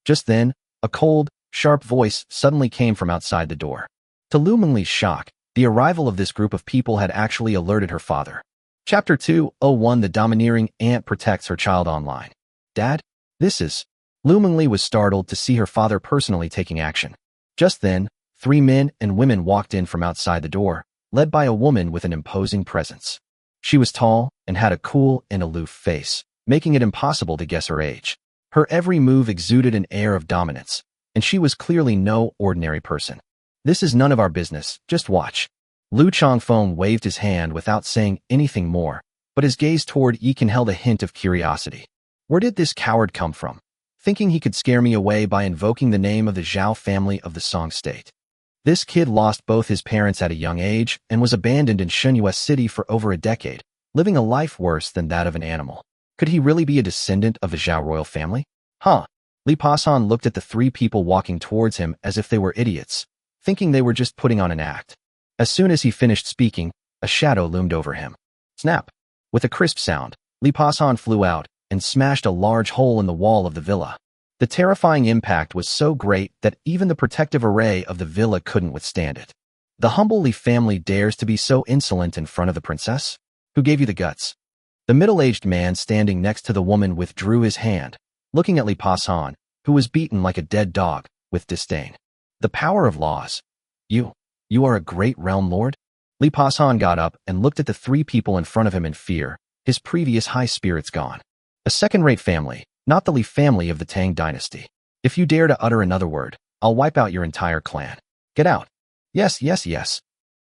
Just then, a cold, sharp voice suddenly came from outside the door. To Lu Mengli's shock, the arrival of this group of people had actually alerted her father. Chapter 201 The Domineering Aunt Protects Her Child Online. Dad? This is... Lu Mengli was startled to see her father personally taking action. Just then, 3 men and women walked in from outside the door, led by a woman with an imposing presence. She was tall and had a cool and aloof face, making it impossible to guess her age. Her every move exuded an air of dominance, and she was clearly no ordinary person. This is none of our business, just watch. Lu Changfeng waved his hand without saying anything more, but his gaze toward Yikan held a hint of curiosity. Where did this coward come from? Thinking he could scare me away by invoking the name of the Zhao family of the Song State. This kid lost both his parents at a young age and was abandoned in Shenyue City for over a decade, living a life worse than that of an animal. Could he really be a descendant of the Zhao royal family? Huh. Li Pasan looked at the 3 people walking towards him as if they were idiots, thinking they were just putting on an act. As soon as he finished speaking, a shadow loomed over him. Snap! With a crisp sound, Li Pasan flew out and smashed a large hole in the wall of the villa. The terrifying impact was so great that even the protective array of the villa couldn't withstand it. The humble Li family dares to be so insolent in front of the princess? Who gave you the guts? The middle-aged man standing next to the woman withdrew his hand, looking at Li Pasan, who was beaten like a dead dog, with disdain. The power of laws. You are a great realm lord? Li Pasan got up and looked at the 3 people in front of him in fear, his previous high spirits gone. A second-rate family, not the Li family of the Tang dynasty. If you dare to utter another word, I'll wipe out your entire clan. Get out. Yes.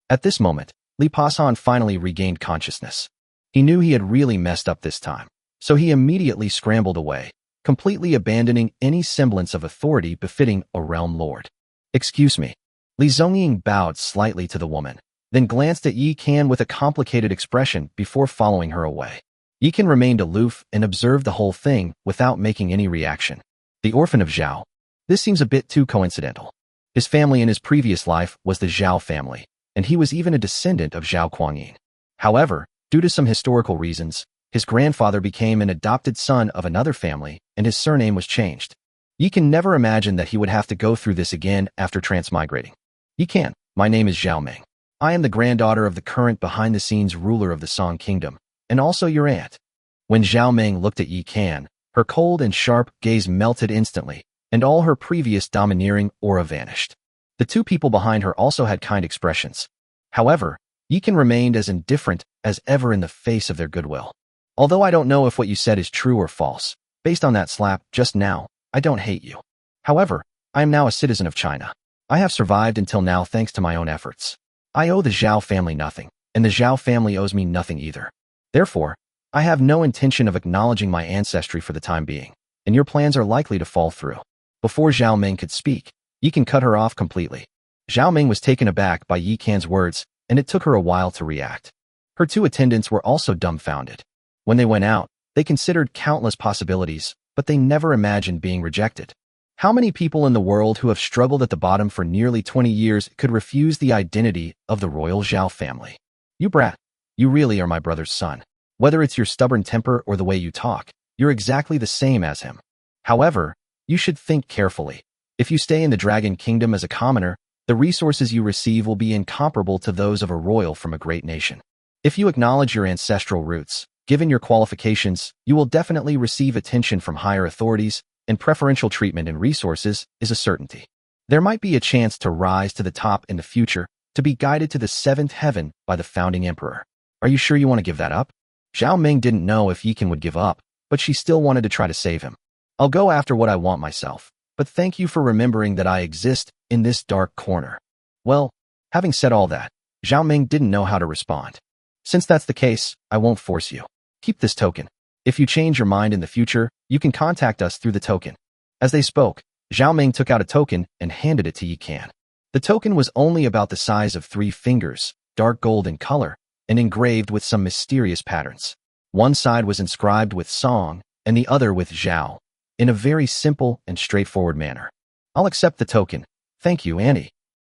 At this moment, Li Pasan finally regained consciousness. He knew he had really messed up this time, so he immediately scrambled away, completely abandoning any semblance of authority befitting a realm lord. Excuse me. Li Zongying bowed slightly to the woman, then glanced at Yi Kan with a complicated expression before following her away. Yi Kan remained aloof and observed the whole thing without making any reaction. The orphan of Zhao. This seems a bit too coincidental. His family in his previous life was the Zhao family, and he was even a descendant of Zhao Kuangyin. However, due to some historical reasons, his grandfather became an adopted son of another family, and his surname was changed. Yi Kan never imagined that he would have to go through this again after transmigrating. Yi Kan, my name is Zhao Meng. I am the granddaughter of the current behind-the-scenes ruler of the Song Kingdom, and also your aunt. When Zhao Meng looked at Yi Kan, her cold and sharp gaze melted instantly, and all her previous domineering aura vanished. The 2 people behind her also had kind expressions. However, Yi Kan remained as indifferent as ever in the face of their goodwill. Although I don't know if what you said is true or false, based on that slap just now, I don't hate you. However, I am now a citizen of China. I have survived until now thanks to my own efforts. I owe the Zhao family nothing, and the Zhao family owes me nothing either. Therefore, I have no intention of acknowledging my ancestry for the time being, and your plans are likely to fall through. Before Zhao Meng could speak, Yi Kan cut her off completely. Zhao Meng was taken aback by Yi Kan's words, and it took her a while to react. Her 2 attendants were also dumbfounded. When they went out, they considered countless possibilities, but they never imagined being rejected. How many people in the world who have struggled at the bottom for nearly 20 years could refuse the identity of the royal Zhao family? You brat. You really are my brother's son. Whether it's your stubborn temper or the way you talk, you're exactly the same as him. However, you should think carefully. If you stay in the Dragon Kingdom as a commoner, the resources you receive will be incomparable to those of a royal from a great nation. If you acknowledge your ancestral roots, given your qualifications, you will definitely receive attention from higher authorities, and preferential treatment and resources is a certainty. There might be a chance to rise to the top in the future, to be guided to the 7th heaven by the founding emperor. Are you sure you want to give that up? Zhao Meng didn't know if Yi Kan would give up, but she still wanted to try to save him. I'll go after what I want myself, but thank you for remembering that I exist in this dark corner. Well, having said all that, Zhao Meng didn't know how to respond. Since that's the case, I won't force you. Keep this token. If you change your mind in the future, you can contact us through the token. As they spoke, Zhao Meng took out a token and handed it to Yi Kan. The token was only about the size of 3 fingers, dark gold in color, and engraved with some mysterious patterns. One side was inscribed with Song, and the other with Zhao, in a very simple and straightforward manner. I'll accept the token. Thank you, Auntie.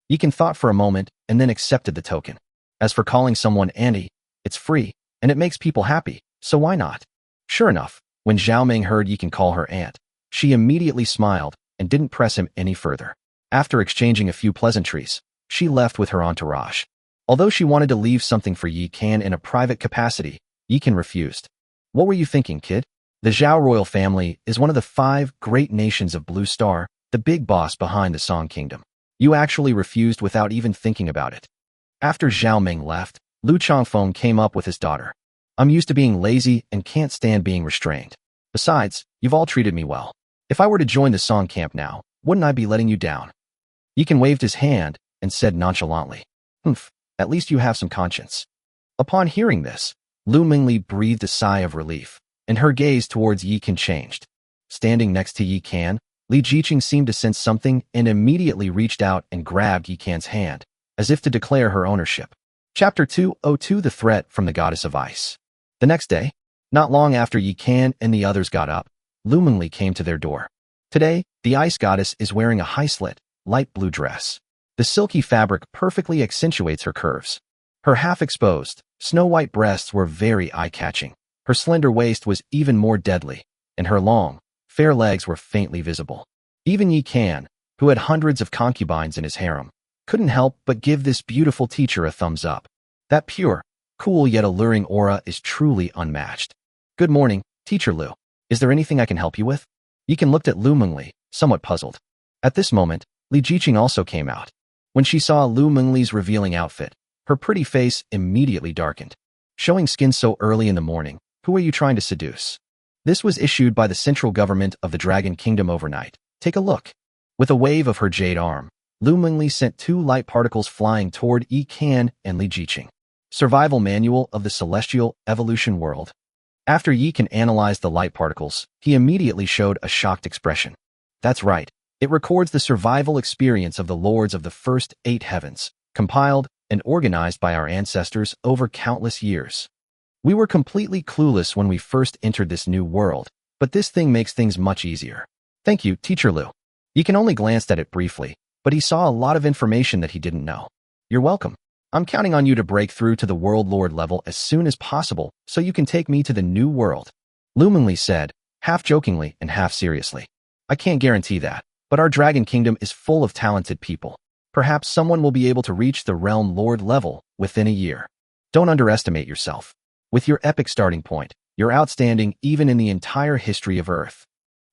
Yi Kan thought for a moment and then accepted the token. As for calling someone Auntie, it's free, and it makes people happy, so why not? Sure enough, when Zhao Meng heard Yi Kan call her aunt, she immediately smiled, and didn't press him any further. After exchanging a few pleasantries, she left with her entourage. Although she wanted to leave something for Yi Kan in a private capacity, Yi Kan refused. What were you thinking, kid? The Zhao royal family is one of the 5 great nations of Blue Star, the big boss behind the Song Kingdom. You actually refused without even thinking about it. After Zhao Ming left, Lu Changfeng came up with his daughter. I'm used to being lazy and can't stand being restrained. Besides, you've all treated me well. If I were to join the Song camp now, wouldn't I be letting you down? Yi Kan waved his hand and said nonchalantly, "Humph, at least you have some conscience." Upon hearing this, Lu Mingli breathed a sigh of relief, and her gaze towards Yi Kan changed. Standing next to Yi Kan, Li Jiqing seemed to sense something and immediately reached out and grabbed Yi Kan's hand, as if to declare her ownership. Chapter 202 The Threat from the Goddess of Ice. The next day, not long after Yi Kan and the others got up, Lu Mingli came to their door. Today, the ice goddess is wearing a high-slit, light blue dress. The silky fabric perfectly accentuates her curves. Her half-exposed, snow-white breasts were very eye-catching. Her slender waist was even more deadly, and her long, fair legs were faintly visible. Even Yi Kan, who had hundreds of concubines in his harem, couldn't help but give this beautiful teacher a thumbs up. That pure, cool yet alluring aura is truly unmatched. Good morning, Teacher Lu. Is there anything I can help you with? Yi Kan looked at Lu Mingli, somewhat puzzled. At this moment, Li Jiqing also came out. When she saw Lu Mingli's revealing outfit, her pretty face immediately darkened. Showing skin so early in the morning, who are you trying to seduce? This was issued by the central government of the Dragon Kingdom overnight. Take a look. With a wave of her jade arm, Lu Mingli sent 2 light particles flying toward Yi Kan and Li Jiqing. Survival Manual of the Celestial Evolution World. After Yi Kan analyzed the light particles, he immediately showed a shocked expression. That's right. It records the survival experience of the lords of the first 8 heavens, compiled and organized by our ancestors over countless years. We were completely clueless when we first entered this new world, but this thing makes things much easier. Thank you, Teacher Lu. Yi Kan only glanced at it briefly, but he saw a lot of information that he didn't know. You're welcome. I'm counting on you to break through to the World Lord level as soon as possible so you can take me to the new world. Lu Mingli said, half jokingly and half seriously. I can't guarantee that, but our Dragon Kingdom is full of talented people. Perhaps someone will be able to reach the Realm Lord level within a year. Don't underestimate yourself. With your epic starting point, you're outstanding even in the entire history of Earth.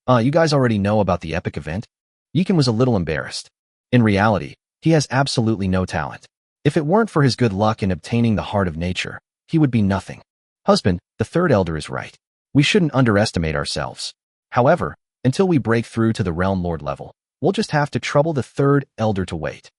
You guys already know about the epic event? Yi Kan was a little embarrassed. In reality, he has absolutely no talent. If it weren't for his good luck in obtaining the heart of nature, he would be nothing. Husband, the 3rd elder is right. We shouldn't underestimate ourselves. However, until we break through to the Realm Lord level, we'll just have to trouble the 3rd elder to wait.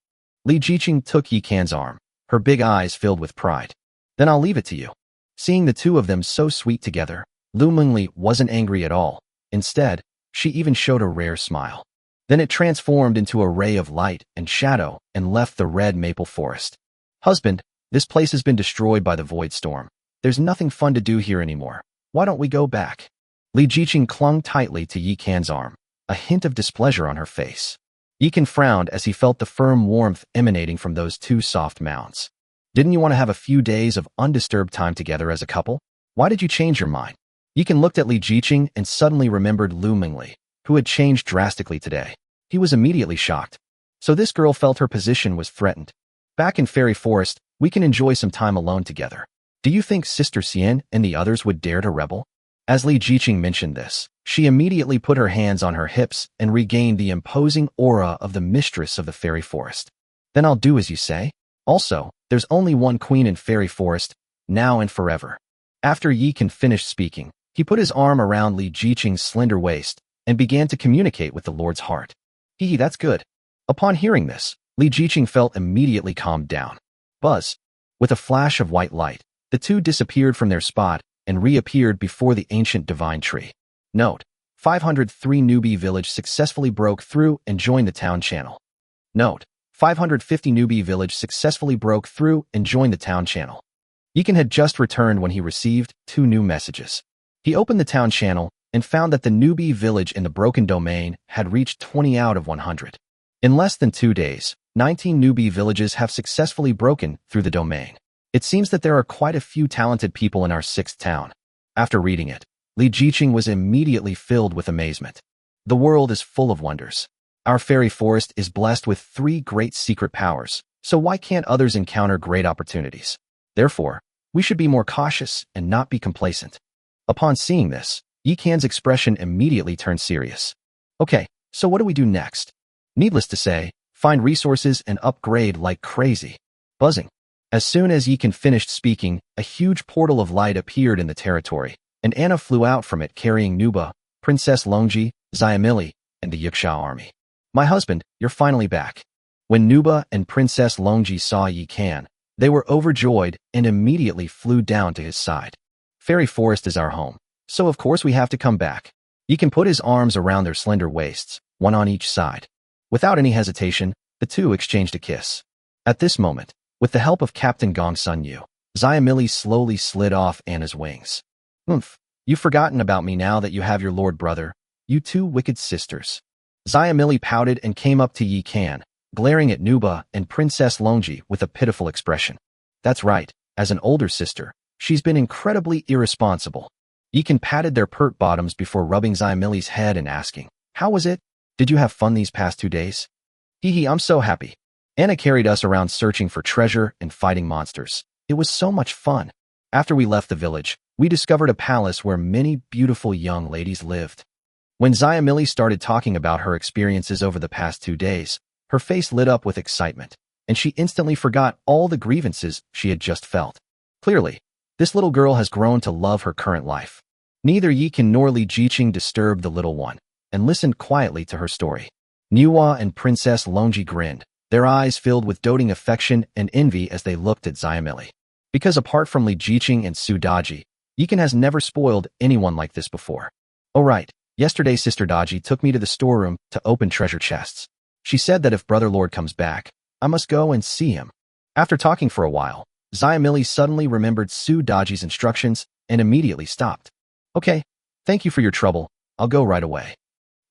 Li Jiqing took Yi Kan's arm, her big eyes filled with pride. Then I'll leave it to you. Seeing the 2 of them so sweet together, Lu Mingli wasn't angry at all. Instead, she even showed a rare smile. Then it transformed into a ray of light and shadow and left the red maple forest. Husband, this place has been destroyed by the void storm. There's nothing fun to do here anymore. Why don't we go back? Li Jiqing clung tightly to Yi Kan's arm, a hint of displeasure on her face. Yi Kan frowned as he felt the firm warmth emanating from those 2 soft mounds. Didn't you want to have a few days of undisturbed time together as a couple? Why did you change your mind? Yi Kan looked at Li Jiqing and suddenly remembered Lu Mingli, who had changed drastically today. He was immediately shocked. So this girl felt her position was threatened. Back in Fairy Forest, we can enjoy some time alone together. Do you think Sister Xian and the others would dare to rebel? As Li Jiqing mentioned this, she immediately put her hands on her hips and regained the imposing aura of the mistress of the Fairy Forest. Then I'll do as you say. Also, there's only one queen in Fairy Forest, now and forever. After Yi Kan finished speaking, he put his arm around Li Jiqing's slender waist and began to communicate with the Lord's heart. That's good. Upon hearing this, Li Jiqing felt immediately calmed down. Buzz. With a flash of white light, the 2 disappeared from their spot and reappeared before the ancient divine tree. Note: 503 newbie village successfully broke through and joined the town channel. Note: 550 newbie village successfully broke through and joined the town channel. Yi Kan had just returned when he received 2 new messages. He opened the town channel and found that the newbie village in the broken domain had reached 20 out of 100. In less than 2 days, 19 newbie villages have successfully broken through the domain. It seems that there are quite a few talented people in our 6th town. After reading it, Li Jiqing was immediately filled with amazement. The world is full of wonders. Our fairy forest is blessed with 3 great secret powers, so why can't others encounter great opportunities? Therefore, we should be more cautious and not be complacent. Upon seeing this, Yi Kan's expression immediately turned serious. Okay, so what do we do next? Needless to say, find resources and upgrade like crazy. Buzzing. As soon as Yi Kan finished speaking, a huge portal of light appeared in the territory, and Anna flew out from it carrying Nuba, Princess Longji, Xiamili, and the Yuxiao army. My husband, you're finally back. When Nuba and Princess Longji saw Yi Kan, they were overjoyed and immediately flew down to his side. Fairy Forest is our home, so of course we have to come back. Yi Kan put his arms around their slender waists, one on each side. Without any hesitation, the two exchanged a kiss. At this moment, with the help of Captain Gong Sun Yu, Xiamili slowly slid off Anna's wings. You've forgotten about me now that you have your lord brother, you 2 wicked sisters. Xiamili pouted and came up to Yi Kan, glaring at Nuba and Princess Longji with a pitiful expression. That's right, as an older sister, she's been incredibly irresponsible. Yi Kan patted their pert bottoms before rubbing Xiamili's head and asking, how was it? Did you have fun these past 2 days? Hee, I'm so happy. Anna carried us around searching for treasure and fighting monsters. It was so much fun. After we left the village, we discovered a palace where many beautiful young ladies lived. When Xiamili started talking about her experiences over the past 2 days, her face lit up with excitement, and she instantly forgot all the grievances she had just felt. Clearly, this little girl has grown to love her current life. Neither Yi Kan nor Li Jiqing disturbed the little one, and listened quietly to her story. Nuwa and Princess Longji grinned, their eyes filled with doting affection and envy as they looked at Xiamili. Because apart from Li Jiqing and Su Daji, Yi Kan has never spoiled anyone like this before. Oh right, yesterday Sister Daji took me to the storeroom to open treasure chests. She said that if Brother Lord comes back, I must go and see him. After talking for a while, Xiamili suddenly remembered Su Daji's instructions and immediately stopped. Okay, thank you for your trouble, I'll go right away.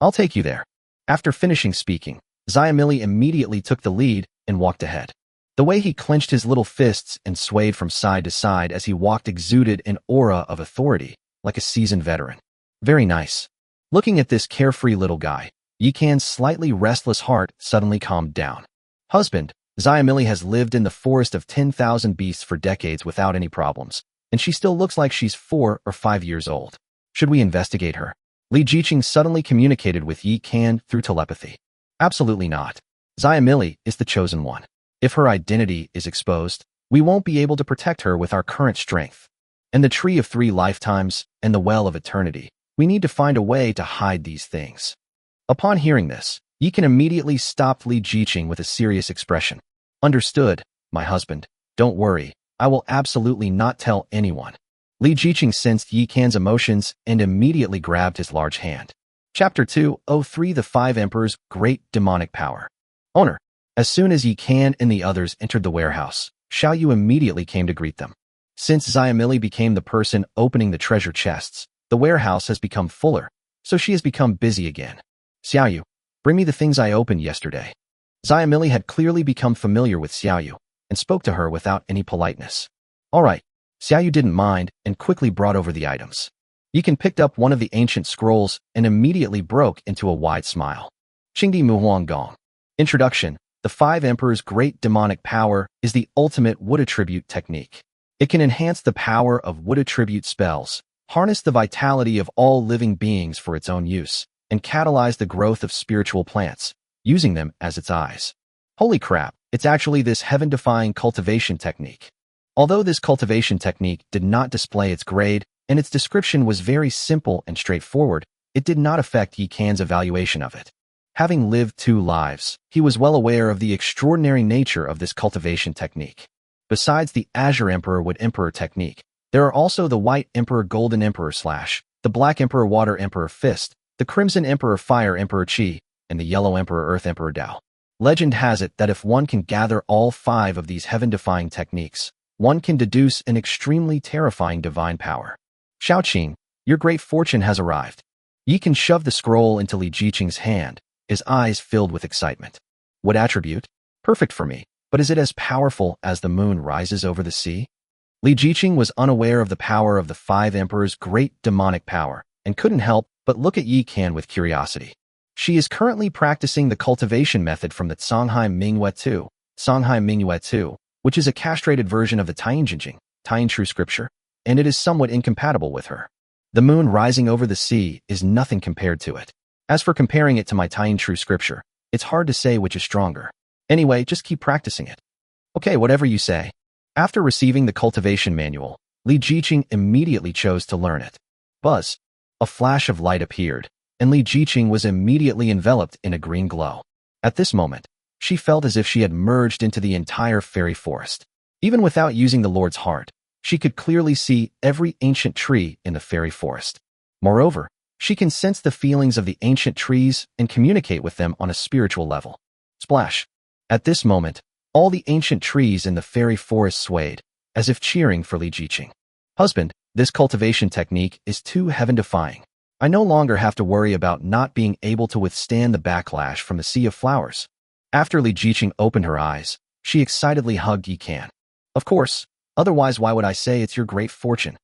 I'll take you there. After finishing speaking, Xiamili immediately took the lead and walked ahead. The way he clenched his little fists and swayed from side to side as he walked exuded an aura of authority, like a seasoned veteran. Very nice. Looking at this carefree little guy, Yi Kan's slightly restless heart suddenly calmed down. Husband, Xiamili has lived in the forest of 10,000 beasts for decades without any problems, and she still looks like she's 4 or 5 years old. Should we investigate her? Li Jiqing suddenly communicated with Yi Kan through telepathy. Absolutely not. Xiamili is the chosen one. If her identity is exposed, we won't be able to protect her with our current strength. And the Tree of 3 Lifetimes and the Well of Eternity, we need to find a way to hide these things. Upon hearing this, Yi Kan immediately stopped Li Jiqing with a serious expression. Understood, my husband. Don't worry, I will absolutely not tell anyone. Li Jiqing sensed Yi Kan's emotions and immediately grabbed his large hand. Chapter 203 The 5 Emperors' Great Demonic Power. Owner. As soon as Yi Kan and the others entered the warehouse, Xiao Yu immediately came to greet them. Since Xiamili became the person opening the treasure chests, the warehouse has become fuller, so she has become busy again. Xiao Yu, bring me the things I opened yesterday. Xiamili had clearly become familiar with Xiao Yu and spoke to her without any politeness. All right, Xiao Yu didn't mind and quickly brought over the items. Yi Kan picked up one of the ancient scrolls and immediately broke into a wide smile. Qingdi Muhuang Gong. Introduction. The 5 Emperors' Great Demonic Power is the ultimate wood attribute technique. It can enhance the power of wood attribute spells, harness the vitality of all living beings for its own use, and catalyze the growth of spiritual plants, using them as its eyes. Holy crap, it's actually this heaven-defying cultivation technique. Although this cultivation technique did not display its grade, and its description was very simple and straightforward, it did not affect Yi Kan's evaluation of it. Having lived 2 lives, he was well aware of the extraordinary nature of this cultivation technique. Besides the Azure Emperor Wood Emperor technique, there are also the White Emperor Golden Emperor Slash, the Black Emperor Water Emperor Fist, the Crimson Emperor Fire Emperor Qi, and the Yellow Emperor Earth Emperor Dao. Legend has it that if one can gather all 5 of these heaven-defying techniques, one can deduce an extremely terrifying divine power. Xiaoqing, your great fortune has arrived. Yi Kan shoved the scroll into Li Jiqing's hand, his eyes filled with excitement. What attribute? Perfect for me, but is it as powerful as the moon rises over the sea? Li Jiqing was unaware of the power of the 5 Emperors' great demonic power and couldn't help but look at Yi Kan with curiosity. She is currently practicing the cultivation method from the Songhai Mingyue, which is a castrated version of the Taiyinjinjing, Taiyin True Scripture, and it is somewhat incompatible with her. The moon rising over the sea is nothing compared to it. As for comparing it to my Taiyin True Scripture, it's hard to say which is stronger. Anyway, just keep practicing it. Okay, whatever you say. After receiving the cultivation manual, Li Jiqing immediately chose to learn it. Buzz. A flash of light appeared, and Li Jiqing was immediately enveloped in a green glow. At this moment, she felt as if she had merged into the entire fairy forest. Even without using the Lord's heart, she could clearly see every ancient tree in the fairy forest. Moreover, she can sense the feelings of the ancient trees and communicate with them on a spiritual level. Splash. At this moment, all the ancient trees in the fairy forest swayed, as if cheering for Li Jiqing. Husband, this cultivation technique is too heaven-defying. I no longer have to worry about not being able to withstand the backlash from the sea of flowers. After Li Jiqing opened her eyes, she excitedly hugged Yikan. Of course, otherwise why would I say it's your great fortune?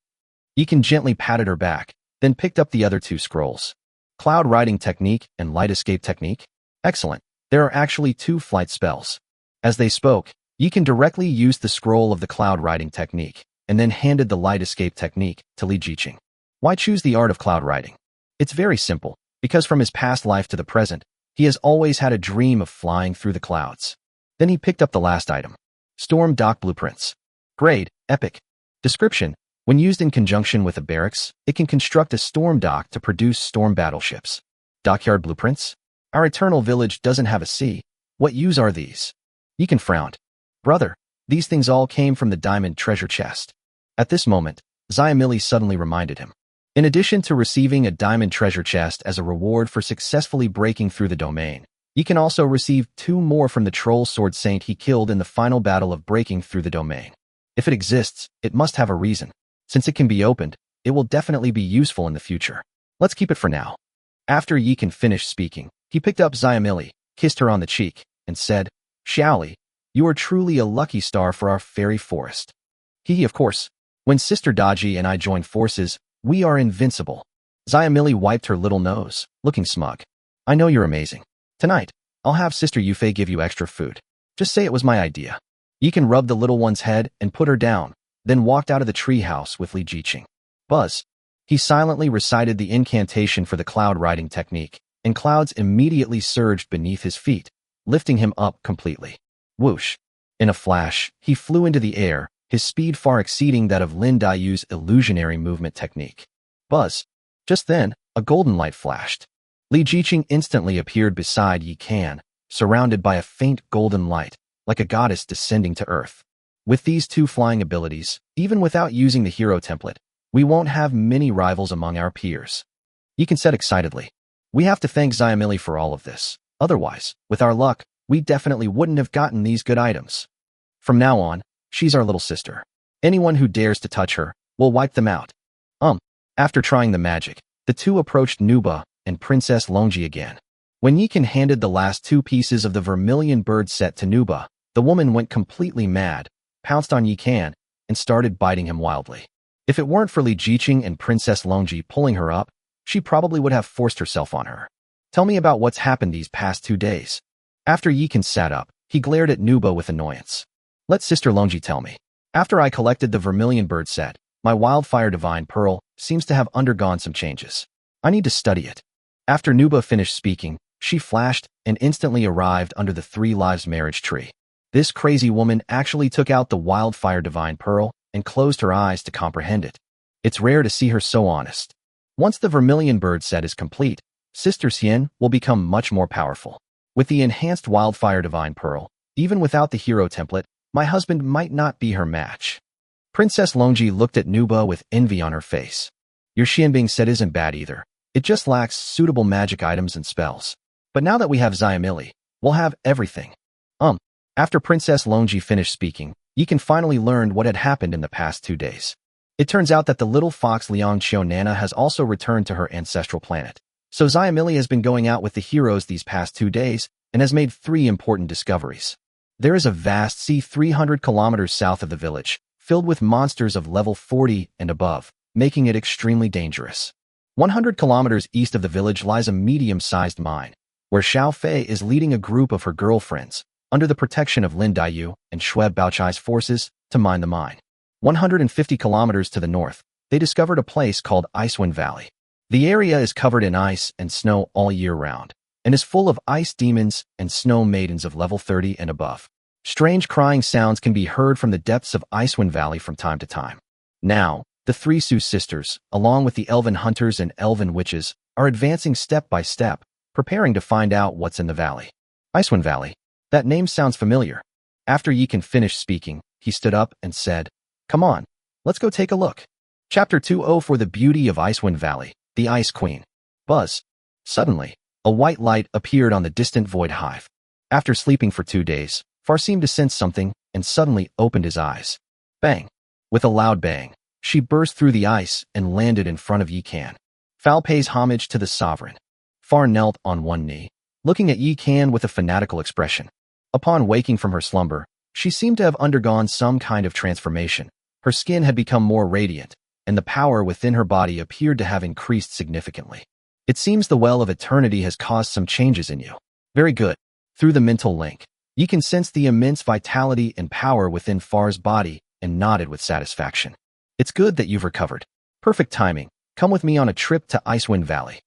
Yikan gently patted her back, then picked up the other two scrolls. Cloud riding technique and light escape technique? Excellent. There are actually 2 flight spells. As they spoke, Yikan directly used the scroll of the cloud riding technique, and then handed the light escape technique to Li Jiqing. Why choose the art of cloud riding? It's very simple, because from his past life to the present, he has always had a dream of flying through the clouds. Then he picked up the last item. Storm Dock Blueprints. Grade, Epic. Description. When used in conjunction with a barracks, it can construct a storm dock to produce storm battleships. Dockyard Blueprints. Our eternal village doesn't have a sea. What use are these? Yikan frowned. Brother, these things all came from the diamond treasure chest. At this moment, Xiamili suddenly reminded him. In addition to receiving a diamond treasure chest as a reward for successfully breaking through the domain, he can also receive 2 more from the troll sword saint he killed in the final battle of breaking through the domain. If it exists, it must have a reason. Since it can be opened, it will definitely be useful in the future. Let's keep it for now. After Yikan finished speaking, he picked up Xiamili, kissed her on the cheek, and said, Xiaoli, you are truly a lucky star for our fairy forest. Of course. When Sister Daji and I join forces, we are invincible. Xiamili wiped her little nose, looking smug. I know you're amazing. Tonight, I'll have Sister Yufei give you extra food. Just say it was my idea. Yikan rubbed the little one's head and put her down, then walked out of the treehouse with Li Jiqing. Buzz. He silently recited the incantation for the cloud riding technique, and clouds immediately surged beneath his feet, lifting him up completely. Whoosh. In a flash, he flew into the air, his speed far exceeding that of Lin Daiyu's illusionary movement technique. Buzz. Just then, a golden light flashed. Li Jiqing instantly appeared beside Yikan, surrounded by a faint golden light, like a goddess descending to earth. With these 2 flying abilities, even without using the hero template, we won't have many rivals among our peers. Yikan said excitedly. We have to thank Xiamili for all of this. Otherwise, with our luck, we definitely wouldn't have gotten these good items. From now on, she's our little sister. Anyone who dares to touch her, we'll wipe them out. After trying the magic, the 2 approached Nuba and Princess Longji again. When Yikan handed the last 2 pieces of the vermilion bird set to Nuba, the woman went completely mad, pounced on Yikan, and started biting him wildly. If it weren't for Li Jiqing and Princess Longji pulling her up, she probably would have forced herself on her. Tell me about what's happened these past 2 days. After Yikan sat up, he glared at Nuba with annoyance. Let Sister Longji tell me. After I collected the vermilion bird set, my wildfire divine pearl seems to have undergone some changes. I need to study it. After Nuba finished speaking, she flashed and instantly arrived under the 3 lives marriage tree. This crazy woman actually took out the wildfire divine pearl and closed her eyes to comprehend it. It's rare to see her so honest. Once the vermilion bird set is complete, Sister Xian will become much more powerful. With the enhanced wildfire divine pearl, even without the hero template, my husband might not be her match. Princess Longji looked at Nuba with envy on her face. Your Xian being set isn't bad either. It just lacks suitable magic items and spells. But now that we have Xiamili, we'll have everything. After Princess Longji finished speaking, Yikan finally learned what had happened in the past 2 days. It turns out that the little fox Liang Qiu Nana has also returned to her ancestral planet. So Xiamili has been going out with the heroes these past 2 days and has made 3 important discoveries. There is a vast sea 300 kilometers south of the village, filled with monsters of level 40 and above, making it extremely dangerous. 100 kilometers east of the village lies a medium-sized mine, where Xiao Fei is leading a group of her girlfriends, under the protection of Lin Daiyu and Xue Baochai's forces, to mine the mine. 150 kilometers to the north, they discovered a place called Icewind Valley. The area is covered in ice and snow all year round, and is full of ice demons and snow maidens of level 30 and above. Strange crying sounds can be heard from the depths of Icewind Valley from time to time. Now, the three Sioux sisters, along with the elven hunters and elven witches, are advancing step by step, preparing to find out what's in the valley. Icewind Valley. That name sounds familiar. After Yikan finished speaking, he stood up and said, "Come on, let's go take a look." Chapter 20 For the Beauty of Icewind Valley, the Ice Queen. Buzz. Suddenly, a white light appeared on the distant void hive. After sleeping for 2 days, Far seemed to sense something and suddenly opened his eyes. Bang! With a loud bang, she burst through the ice and landed in front of Yikan. Fal pays homage to the sovereign. Far knelt on one knee, looking at Yikan with a fanatical expression. Upon waking from her slumber, she seemed to have undergone some kind of transformation. Her skin had become more radiant, and the power within her body appeared to have increased significantly. It seems the Well of Eternity has caused some changes in you. Very good. Through the mental link, you can sense the immense vitality and power within Far's body and nodded with satisfaction. It's good that you've recovered. Perfect timing. Come with me on a trip to Icewind Valley.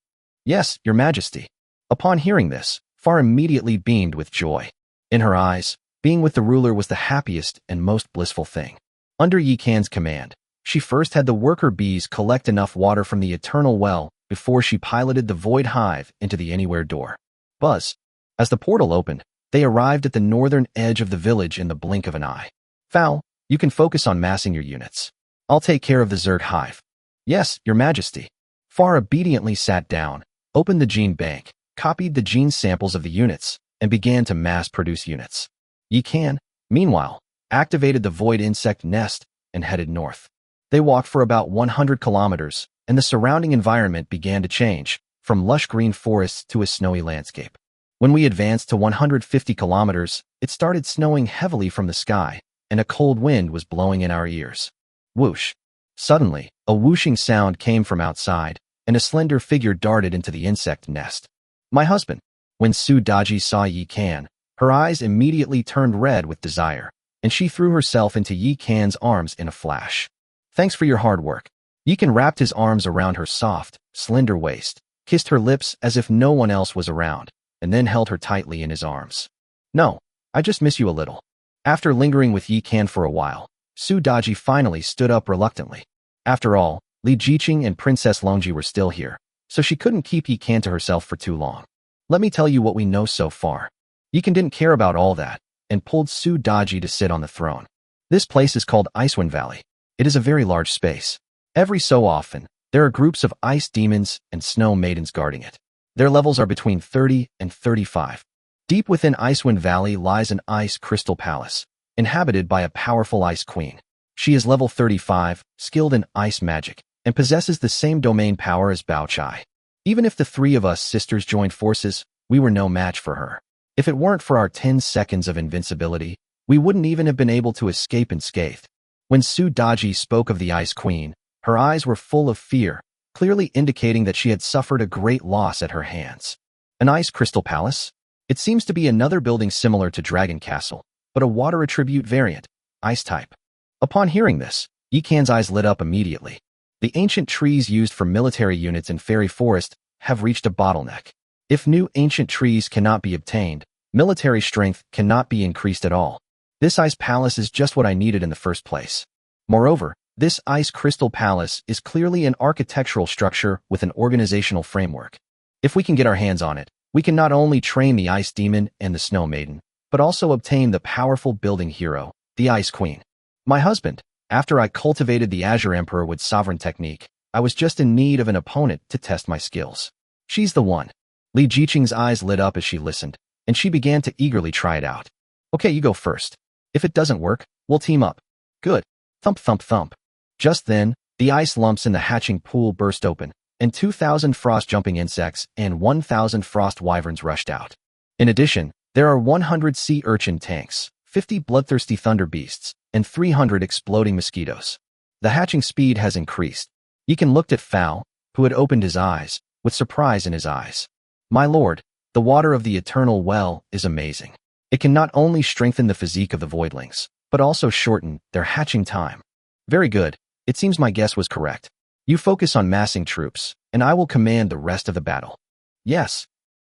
Yes, Your Majesty. Upon hearing this, Far immediately beamed with joy. In her eyes, being with the ruler was the happiest and most blissful thing. Under Yikan's command, she first had the worker bees collect enough water from the eternal well before she piloted the void hive into the anywhere door. Buzz. As the portal opened, they arrived at the northern edge of the village in the blink of an eye. Fal, you can focus on massing your units. I'll take care of the Zerg hive. Yes, Your Majesty. Far obediently sat down, opened the gene bank, copied the gene samples of the units, and began to mass-produce units. Yikan, meanwhile, activated the void insect nest and headed north. They walked for about 100 kilometers, and the surrounding environment began to change, from lush green forests to a snowy landscape. When we advanced to 150 kilometers, it started snowing heavily from the sky, and a cold wind was blowing in our ears. Whoosh! Suddenly, a whooshing sound came from outside, and a slender figure darted into the insect nest. My husband. When Su Daji saw Yikan, her eyes immediately turned red with desire, and she threw herself into Yikan's arms in a flash. Thanks for your hard work. Yikan wrapped his arms around her soft, slender waist, kissed her lips as if no one else was around, and then held her tightly in his arms. No, I just miss you a little. After lingering with Yikan for a while, Su Daji finally stood up reluctantly. After all, Li Jiqing and Princess Longji were still here, so she couldn't keep Yikan to herself for too long. Let me tell you what we know so far. Yikan didn't care about all that, and pulled Su Daji to sit on the throne. This place is called Icewind Valley. It is a very large space. Every so often, there are groups of ice demons and snow maidens guarding it. Their levels are between 30 and 35. Deep within Icewind Valley lies an ice crystal palace, inhabited by a powerful ice queen. She is level 35, skilled in ice magic, and possesses the same domain power as Bao Chai. Even if the three of us sisters joined forces, we were no match for her. If it weren't for our 10 seconds of invincibility, we wouldn't even have been able to escape unscathed. When Su Daji spoke of the Ice Queen, her eyes were full of fear, clearly indicating that she had suffered a great loss at her hands. An ice crystal palace? It seems to be another building similar to Dragon Castle, but a water attribute variant, ice type. Upon hearing this, Yikan's eyes lit up immediately. The ancient trees used for military units in Fairy Forest have reached a bottleneck. If new ancient trees cannot be obtained, military strength cannot be increased at all. This ice palace is just what I needed in the first place. Moreover, this ice crystal palace is clearly an architectural structure with an organizational framework. If we can get our hands on it, we can not only train the Ice Demon and the Snow Maiden, but also obtain the powerful building hero, the Ice Queen. My husband, after I cultivated the Azure Emperor with Sovereign Technique, I was just in need of an opponent to test my skills. She's the one. Li Jiqing's eyes lit up as she listened, and she began to eagerly try it out. Okay, you go first. If it doesn't work, we'll team up. Good. Thump thump thump. Just then, the ice lumps in the hatching pool burst open, and 2,000 frost-jumping insects and 1,000 frost wyverns rushed out. In addition, there are 100 sea urchin tanks, 50 bloodthirsty thunder beasts, and 300 exploding mosquitoes. The hatching speed has increased. Yikan looked at Fal, who had opened his eyes, with surprise in his eyes. My lord, The water of the eternal well is amazing. It can not only strengthen the physique of the voidlings, but also shorten their hatching time. Very good. It seems my guess was correct. You focus on massing troops, and I will command the rest of the battle. Yes.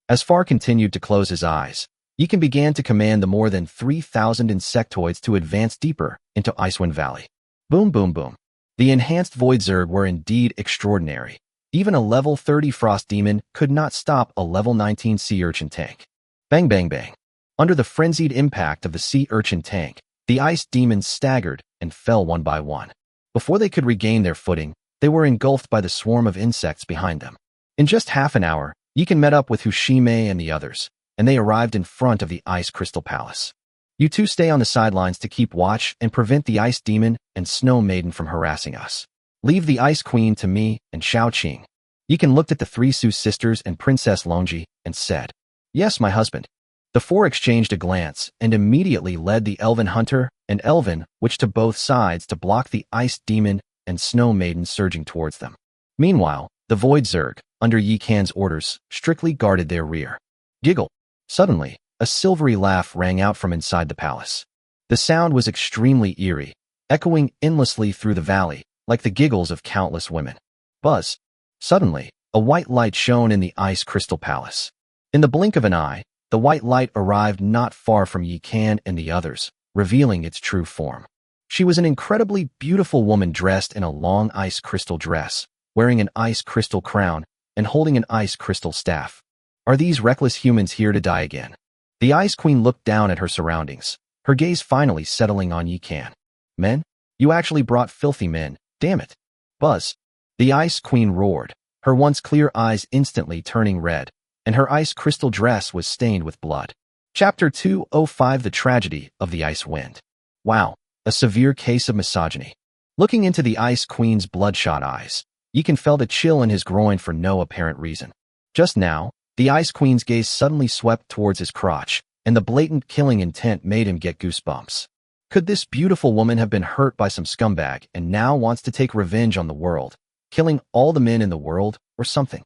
As Far continued to close his eyes, Yikan began to command the more than 3,000 insectoids to advance deeper into Icewind Valley. Boom, boom, boom. The enhanced Void Zerg were indeed extraordinary. Even a level 30 Frost Demon could not stop a level 19 Sea Urchin tank. Bang, bang, bang. Under the frenzied impact of the Sea Urchin tank, the Ice Demons staggered and fell one by one. Before they could regain their footing, they were engulfed by the swarm of insects behind them. In just half an hour, Yikan met up with Hushime and the others, and they arrived in front of the Ice Crystal Palace. You two stay on the sidelines to keep watch and prevent the Ice Demon and Snow Maiden from harassing us. Leave the Ice Queen to me and Xiao Qing. Yikan looked at the three Su sisters and Princess Longi and said, "Yes, my husband." The four exchanged a glance and immediately led the Elven Hunter and Elven Witch to both sides to block the Ice Demon and Snow Maiden surging towards them. Meanwhile, the Void Zerg, under Yikan's orders, strictly guarded their rear. Giggle. Suddenly, a silvery laugh rang out from inside the palace. The sound was extremely eerie, echoing endlessly through the valley, like the giggles of countless women. Buzz. Suddenly, a white light shone in the Ice Crystal Palace. In the blink of an eye, the white light arrived not far from Yikan and the others, revealing its true form. She was an incredibly beautiful woman dressed in a long ice crystal dress, wearing an ice crystal crown, and holding an ice crystal staff. Are these reckless humans here to die again? The Ice Queen looked down at her surroundings, her gaze finally settling on Yikan. Men? You actually brought filthy men, damn it. Buzz. The Ice Queen roared, her once clear eyes instantly turning red, and her ice crystal dress was stained with blood. Chapter 205 The Tragedy of the Ice Wind. Wow, a severe case of misogyny. Looking into the Ice Queen's bloodshot eyes, Yikan felt a chill in his groin for no apparent reason. Just now, the Ice Queen's gaze suddenly swept towards his crotch, and the blatant killing intent made him get goosebumps. Could this beautiful woman have been hurt by some scumbag and now wants to take revenge on the world, killing all the men in the world, or something?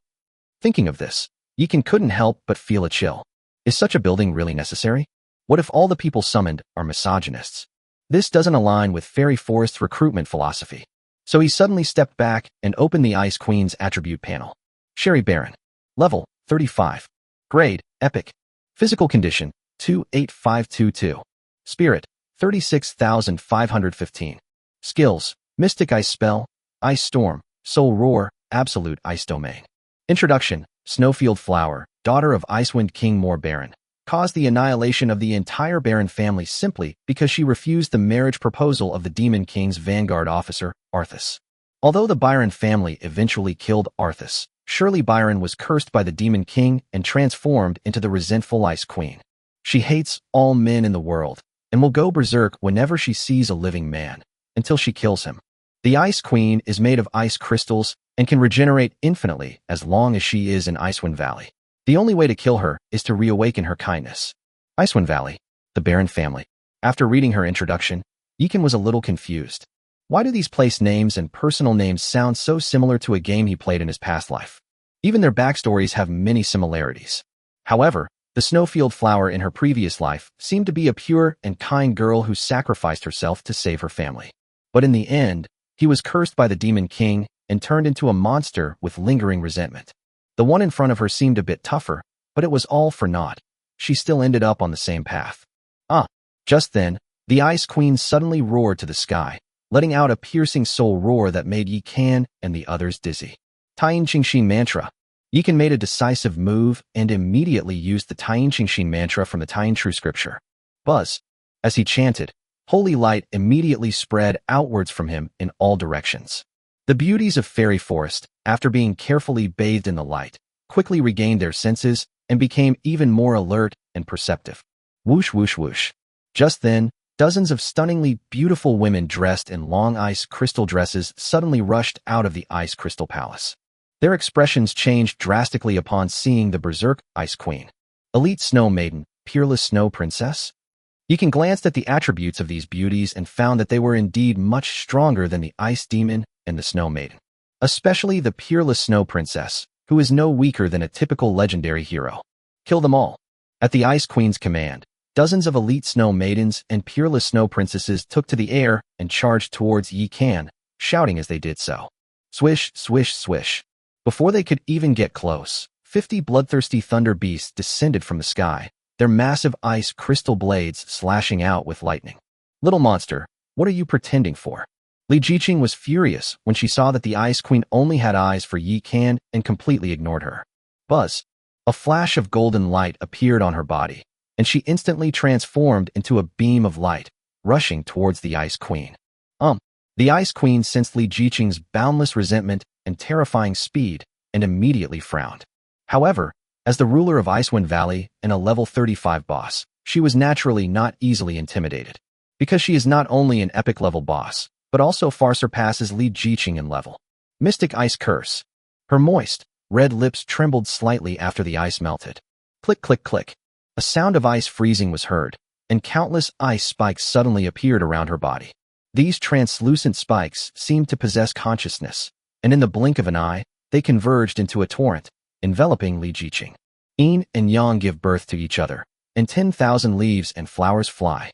Thinking of this, Yikan couldn't help but feel a chill. Is such a building really necessary? What if all the people summoned are misogynists? This doesn't align with Fairy Forest's recruitment philosophy. So he suddenly stepped back and opened the Ice Queen's attribute panel. Sherry Baron. Level, 35. Grade, Epic. Physical condition, 28522. Spirit, 36,515. Skills, Mystic Ice Spell, Ice Storm, Soul Roar, Absolute Ice Domain. Introduction, Snowfield Flower, daughter of Icewind King Moor Baron, caused the annihilation of the entire Baron family simply because she refused the marriage proposal of the Demon King's vanguard officer, Arthas. Although the Byron family eventually killed Arthas, Shirley Byron was cursed by the Demon King and transformed into the resentful Ice Queen. She hates all men in the world and will go berserk whenever she sees a living man, until she kills him. The Ice Queen is made of ice crystals and can regenerate infinitely as long as she is in Icewind Valley. The only way to kill her is to reawaken her kindness. Icewind Valley, the Baron family. After reading her introduction, Yikan was a little confused. Why do these place names and personal names sound so similar to a game he played in his past life? Even their backstories have many similarities. However, the Snowfield Flower in her previous life seemed to be a pure and kind girl who sacrificed herself to save her family. But in the end, he was cursed by the Demon King and turned into a monster with lingering resentment. The one in front of her seemed a bit tougher, but it was all for naught. She still ended up on the same path. Just then, the Ice Queen suddenly roared to the sky, letting out a piercing soul roar that made Yikan and the others dizzy. Taiyin Qingshin Mantra. Yikan made a decisive move and immediately used the Taiyin Qingshin Mantra from the Taiyin True Scripture. Buzz. As he chanted, holy light immediately spread outwards from him in all directions. The beauties of Fairy Forest, after being carefully bathed in the light, quickly regained their senses and became even more alert and perceptive. Whoosh, whoosh, whoosh. Just then, dozens of stunningly beautiful women dressed in long ice crystal dresses suddenly rushed out of the Ice Crystal Palace. Their expressions changed drastically upon seeing the Berserk Ice Queen. Elite Snow Maiden, Peerless Snow Princess? Yikan glanced at the attributes of these beauties and found that they were indeed much stronger than the Ice Demon and the Snow Maiden. Especially the Peerless Snow Princess, who is no weaker than a typical legendary hero. Kill them all. At the Ice Queen's command, dozens of elite snow maidens and peerless snow princesses took to the air and charged towards Yi Kan, shouting as they did so. Swish, swish, swish. Before they could even get close, 50 bloodthirsty thunder beasts descended from the sky, their massive ice crystal blades slashing out with lightning. Little monster, what are you pretending for? Li Jiqing was furious when she saw that the Ice Queen only had eyes for Yi Kan and completely ignored her. Buzz. A flash of golden light appeared on her body, and she instantly transformed into a beam of light, rushing towards the Ice Queen. The Ice Queen sensed Li Jiqing's boundless resentment and terrifying speed and immediately frowned. However, as the ruler of Icewind Valley and a level 35 boss, she was naturally not easily intimidated. Because she is not only an epic level boss, but also far surpasses Li Jiqing in level. Mystic Ice Curse. Her moist, red lips trembled slightly after the ice melted. Click, click, click. A sound of ice freezing was heard, and countless ice spikes suddenly appeared around her body. These translucent spikes seemed to possess consciousness, and in the blink of an eye, they converged into a torrent, enveloping Li Jiqing. Yin and Yang give birth to each other, and 10,000 leaves and flowers fly.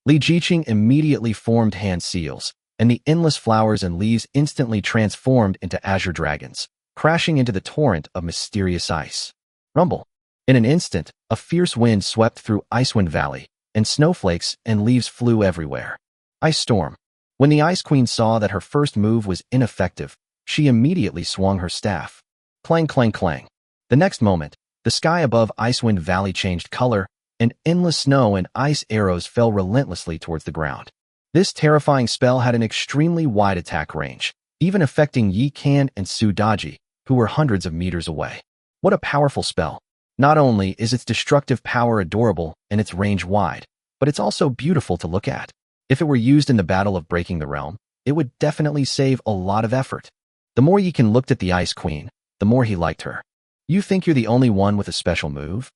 Li Jiqing immediately formed hand seals, and the endless flowers and leaves instantly transformed into azure dragons, crashing into the torrent of mysterious ice. Rumble. In an instant, a fierce wind swept through Icewind Valley, and snowflakes and leaves flew everywhere. Ice Storm. When the Ice Queen saw that her first move was ineffective, she immediately swung her staff. Clang, clang, clang. The next moment, the sky above Icewind Valley changed color, and endless snow and ice arrows fell relentlessly towards the ground. This terrifying spell had an extremely wide attack range, even affecting Yi Kan and Su Daji, who were hundreds of meters away. What a powerful spell. Not only is its destructive power adorable and its range wide, but it's also beautiful to look at. If it were used in the Battle of Breaking the Realm, it would definitely save a lot of effort. The more Yi Kan looked at the Ice Queen, the more he liked her. You think you're the only one with a special move?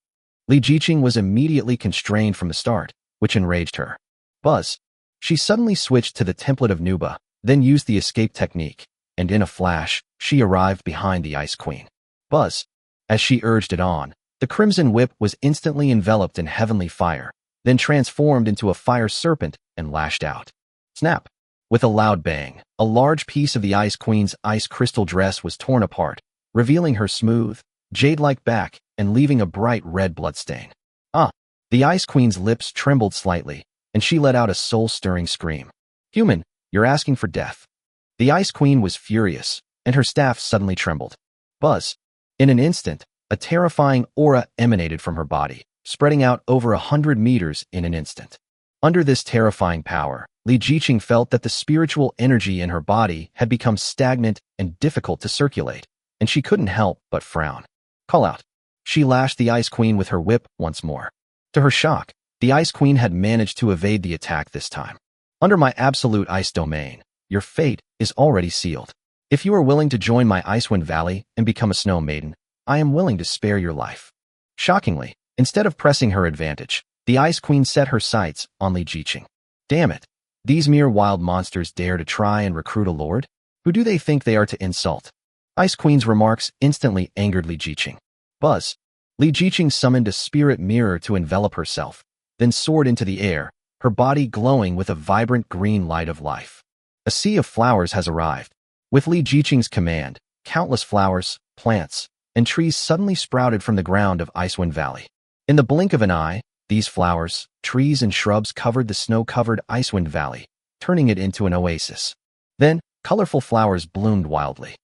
Li Jiqing was immediately constrained from the start, which enraged her. Buzz. She suddenly switched to the Template of Nuba, then used the escape technique, and in a flash, she arrived behind the Ice Queen. Buzz. As she urged it on, the Crimson Whip was instantly enveloped in heavenly fire, then transformed into a fire serpent and lashed out. Snap! With a loud bang, a large piece of the Ice Queen's ice crystal dress was torn apart, revealing her smooth, jade-like back and leaving a bright red bloodstain. The Ice Queen's lips trembled slightly, and she let out a soul-stirring scream. Human, you're asking for death. The Ice Queen was furious, and her staff suddenly trembled. Buzz. In an instant, a terrifying aura emanated from her body, spreading out over 100 meters in an instant. Under this terrifying power, Li Jiqing felt that the spiritual energy in her body had become stagnant and difficult to circulate, and she couldn't help but frown. Call out. She lashed the Ice Queen with her whip once more. To her shock, the Ice Queen had managed to evade the attack this time. Under my absolute ice domain, your fate is already sealed. If you are willing to join my Icewind Valley and become a snow maiden, I am willing to spare your life. Shockingly, instead of pressing her advantage, the Ice Queen set her sights on Li Jiqing. Damn it! These mere wild monsters dare to try and recruit a lord? Who do they think they are to insult? Ice Queen's remarks instantly angered Li Jiqing. Buzz. Li Jiqing summoned a spirit mirror to envelop herself, then soared into the air, her body glowing with a vibrant green light of life. A sea of flowers has arrived. With Li Jiqing's command, countless flowers, plants, and trees suddenly sprouted from the ground of Icewind Valley. In the blink of an eye, these flowers, trees, and shrubs covered the snow-covered Icewind Valley, turning it into an oasis. Then, colorful flowers bloomed wildly.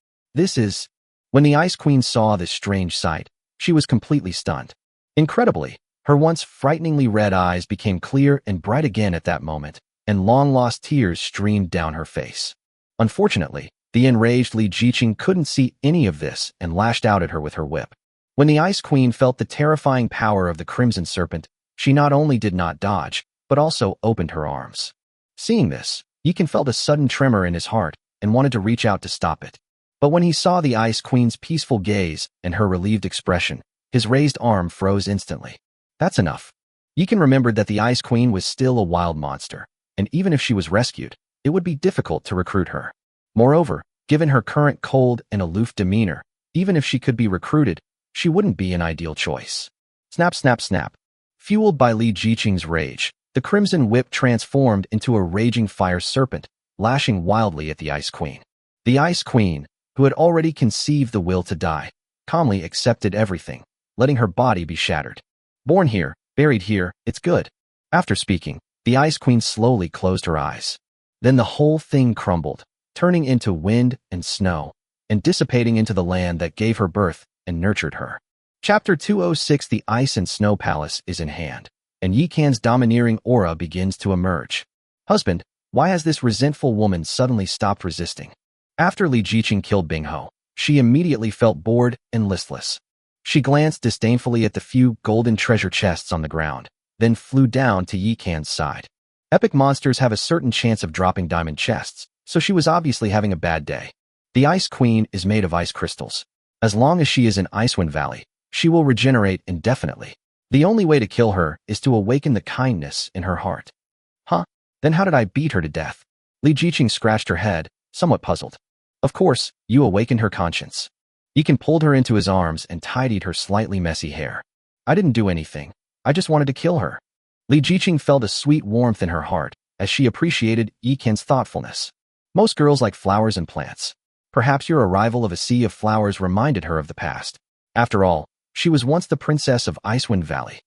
When the Ice Queen saw this strange sight, she was completely stunned. Incredibly, her once frighteningly red eyes became clear and bright again at that moment, and long-lost tears streamed down her face. Unfortunately, the enraged Li Jiqing couldn't see any of this and lashed out at her with her whip. When the Ice Queen felt the terrifying power of the Crimson Serpent, she not only did not dodge, but also opened her arms. Seeing this, Yi Kan felt a sudden tremor in his heart and wanted to reach out to stop it. But when he saw the Ice Queen's peaceful gaze and her relieved expression, his raised arm froze instantly. That's enough. Yi Kan remembered that the Ice Queen was still a wild monster, and even if she was rescued, it would be difficult to recruit her. Moreover, given her current cold and aloof demeanor, even if she could be recruited, she wouldn't be an ideal choice. Snap, snap, snap. Fueled by Li Jiqing's rage, the crimson whip transformed into a raging fire serpent, lashing wildly at the Ice Queen. The Ice Queen, who had already conceived the will to die, calmly accepted everything, letting her body be shattered. Born here, buried here, it's good. After speaking, the Ice Queen slowly closed her eyes. Then the whole thing crumbled, turning into wind and snow, and dissipating into the land that gave her birth and nurtured her. Chapter 206. The Ice and Snow Palace is in hand, and Yi Can's domineering aura begins to emerge. Husband, why has this resentful woman suddenly stopped resisting? After Li Jiqing killed Bingho, she immediately felt bored and listless. She glanced disdainfully at the few golden treasure chests on the ground, then flew down to Yi Can's side. Epic monsters have a certain chance of dropping diamond chests, so she was obviously having a bad day. The Ice Queen is made of ice crystals. As long as she is in Icewind Valley, she will regenerate indefinitely. The only way to kill her is to awaken the kindness in her heart. Huh? Then how did I beat her to death? Li Jiqing scratched her head, somewhat puzzled. Of course, you awakened her conscience. Yi Can pulled her into his arms and tidied her slightly messy hair. I didn't do anything. I just wanted to kill her. Li Jiqing felt a sweet warmth in her heart as she appreciated Yi Can's thoughtfulness. Most girls like flowers and plants. Perhaps your arrival of a sea of flowers reminded her of the past. After all, she was once the princess of Icewind Valley.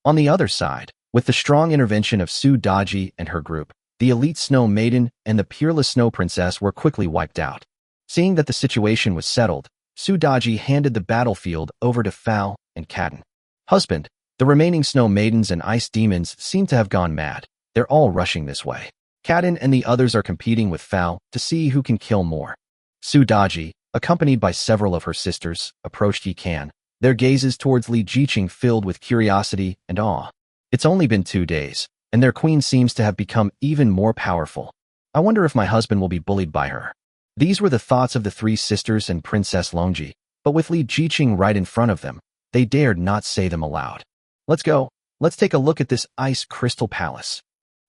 On the other side, with the strong intervention of Su Daji and her group, the elite Snow Maiden and the peerless Snow Princess were quickly wiped out. Seeing that the situation was settled, Su Daji handed the battlefield over to Fao and Kaden. Husband, the remaining Snow Maidens and Ice Demons seem to have gone mad. They're all rushing this way. Kaden and the others are competing with Fao to see who can kill more. Su Daji, accompanied by several of her sisters, approached Yi Can, their gazes towards Li Jiqing filled with curiosity and awe. It's only been 2 days, and their queen seems to have become even more powerful. I wonder if my husband will be bullied by her. These were the thoughts of the 3 sisters and Princess Longji, but with Li Jiqing right in front of them, they dared not say them aloud. Let's go. Let's take a look at this ice crystal palace.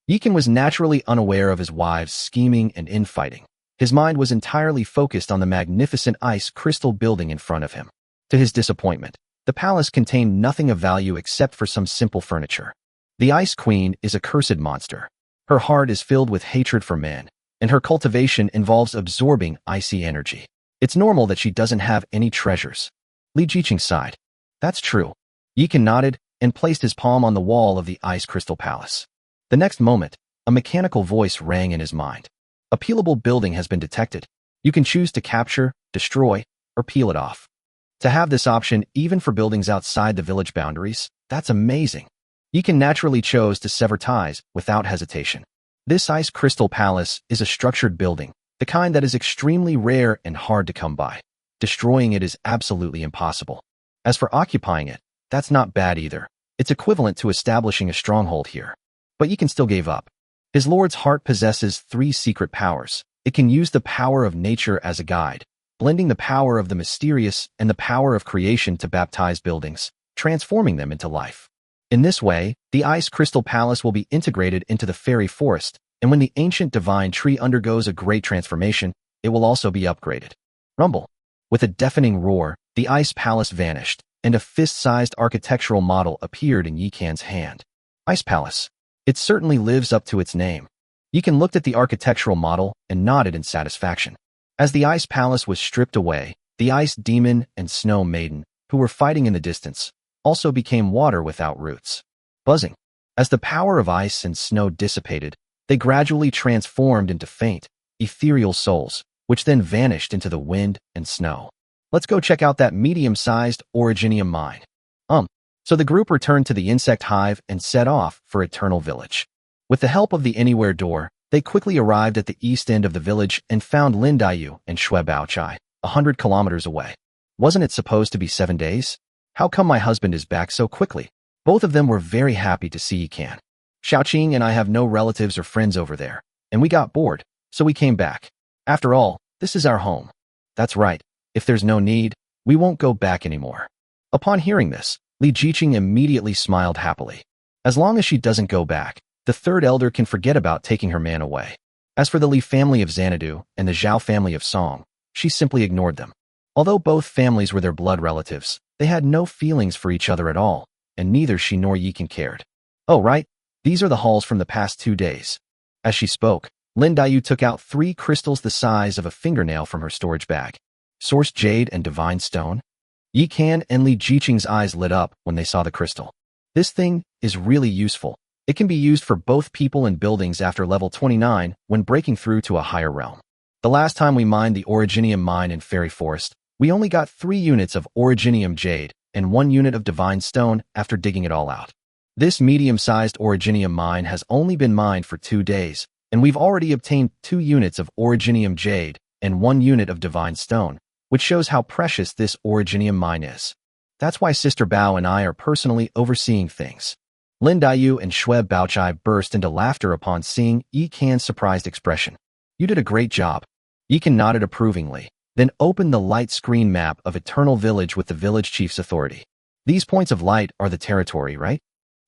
Yi Can was naturally unaware of his wives' scheming and infighting. His mind was entirely focused on the magnificent ice crystal building in front of him. To his disappointment, the palace contained nothing of value except for some simple furniture. The Ice Queen is a cursed monster. Her heart is filled with hatred for men, and her cultivation involves absorbing icy energy. It's normal that she doesn't have any treasures. Li Jiqing sighed. That's true. Yi Can nodded and placed his palm on the wall of the ice crystal palace. The next moment, a mechanical voice rang in his mind. A peelable building has been detected. You can choose to capture, destroy, or peel it off. To have this option even for buildings outside the village boundaries, that's amazing. Yi Can naturally chose to sever ties without hesitation. This ice crystal palace is a structured building, the kind that is extremely rare and hard to come by. Destroying it is absolutely impossible. As for occupying it, that's not bad either. It's equivalent to establishing a stronghold here. But Yi Can still gave up. His lord's heart possesses 3 secret powers. It can use the power of nature as a guide, blending the power of the mysterious and the power of creation to baptize buildings, transforming them into life. In this way, the ice crystal palace will be integrated into the fairy forest, and when the ancient divine tree undergoes a great transformation, it will also be upgraded. Rumble. With a deafening roar, the ice palace vanished, and a fist-sized architectural model appeared in Yi Can's hand. Ice Palace. It certainly lives up to its name. Yi Can looked at the architectural model and nodded in satisfaction. As the ice palace was stripped away, the Ice Demon and Snow Maiden, who were fighting in the distance, also became water without roots. Buzzing. As the power of ice and snow dissipated, they gradually transformed into faint, ethereal souls, which then vanished into the wind and snow. Let's go check out that medium-sized Originium mine. So the group returned to the insect hive and set off for Eternal Village. With the help of the Anywhere door, they quickly arrived at the east end of the village and found Lin Daiyu and Xue Baochai, 100 kilometers away. Wasn't it supposed to be 7 days? How come my husband is back so quickly? Both of them were very happy to see Yi Can. Xiaoqing and I have no relatives or friends over there, and we got bored, so we came back. After all, this is our home. That's right. If there's no need, we won't go back anymore. Upon hearing this, Li Jiqing immediately smiled happily. As long as she doesn't go back, the third elder can forget about taking her man away. As for the Li family of Xanadu and the Zhao family of Song, she simply ignored them. Although both families were their blood relatives, they had no feelings for each other at all. and neither she nor Yikan cared. Oh, right. These are the hauls from the past 2 days. As she spoke, Lin Daiyu took out 3 crystals the size of a fingernail from her storage bag. Source jade and divine stone? Yi Kan and Li Jiqing's eyes lit up when they saw the crystal. This thing is really useful. It can be used for both people and buildings after level 29 when breaking through to a higher realm. The last time we mined the Originium mine in Fairy Forest, we only got 3 units of Originium jade and 1 unit of divine stone after digging it all out. This medium-sized Originium mine has only been mined for 2 days, and we've already obtained 2 units of Originium jade and 1 unit of divine stone, which shows how precious this Originium mine is. That's why Sister Bao and I are personally overseeing things. Lin Daiyu and Xue Baochai burst into laughter upon seeing Yi Kan's surprised expression. You did a great job. Yi Kan nodded approvingly, then opened the light screen map of Eternal Village with the village chief's authority. These points of light are the territory, right?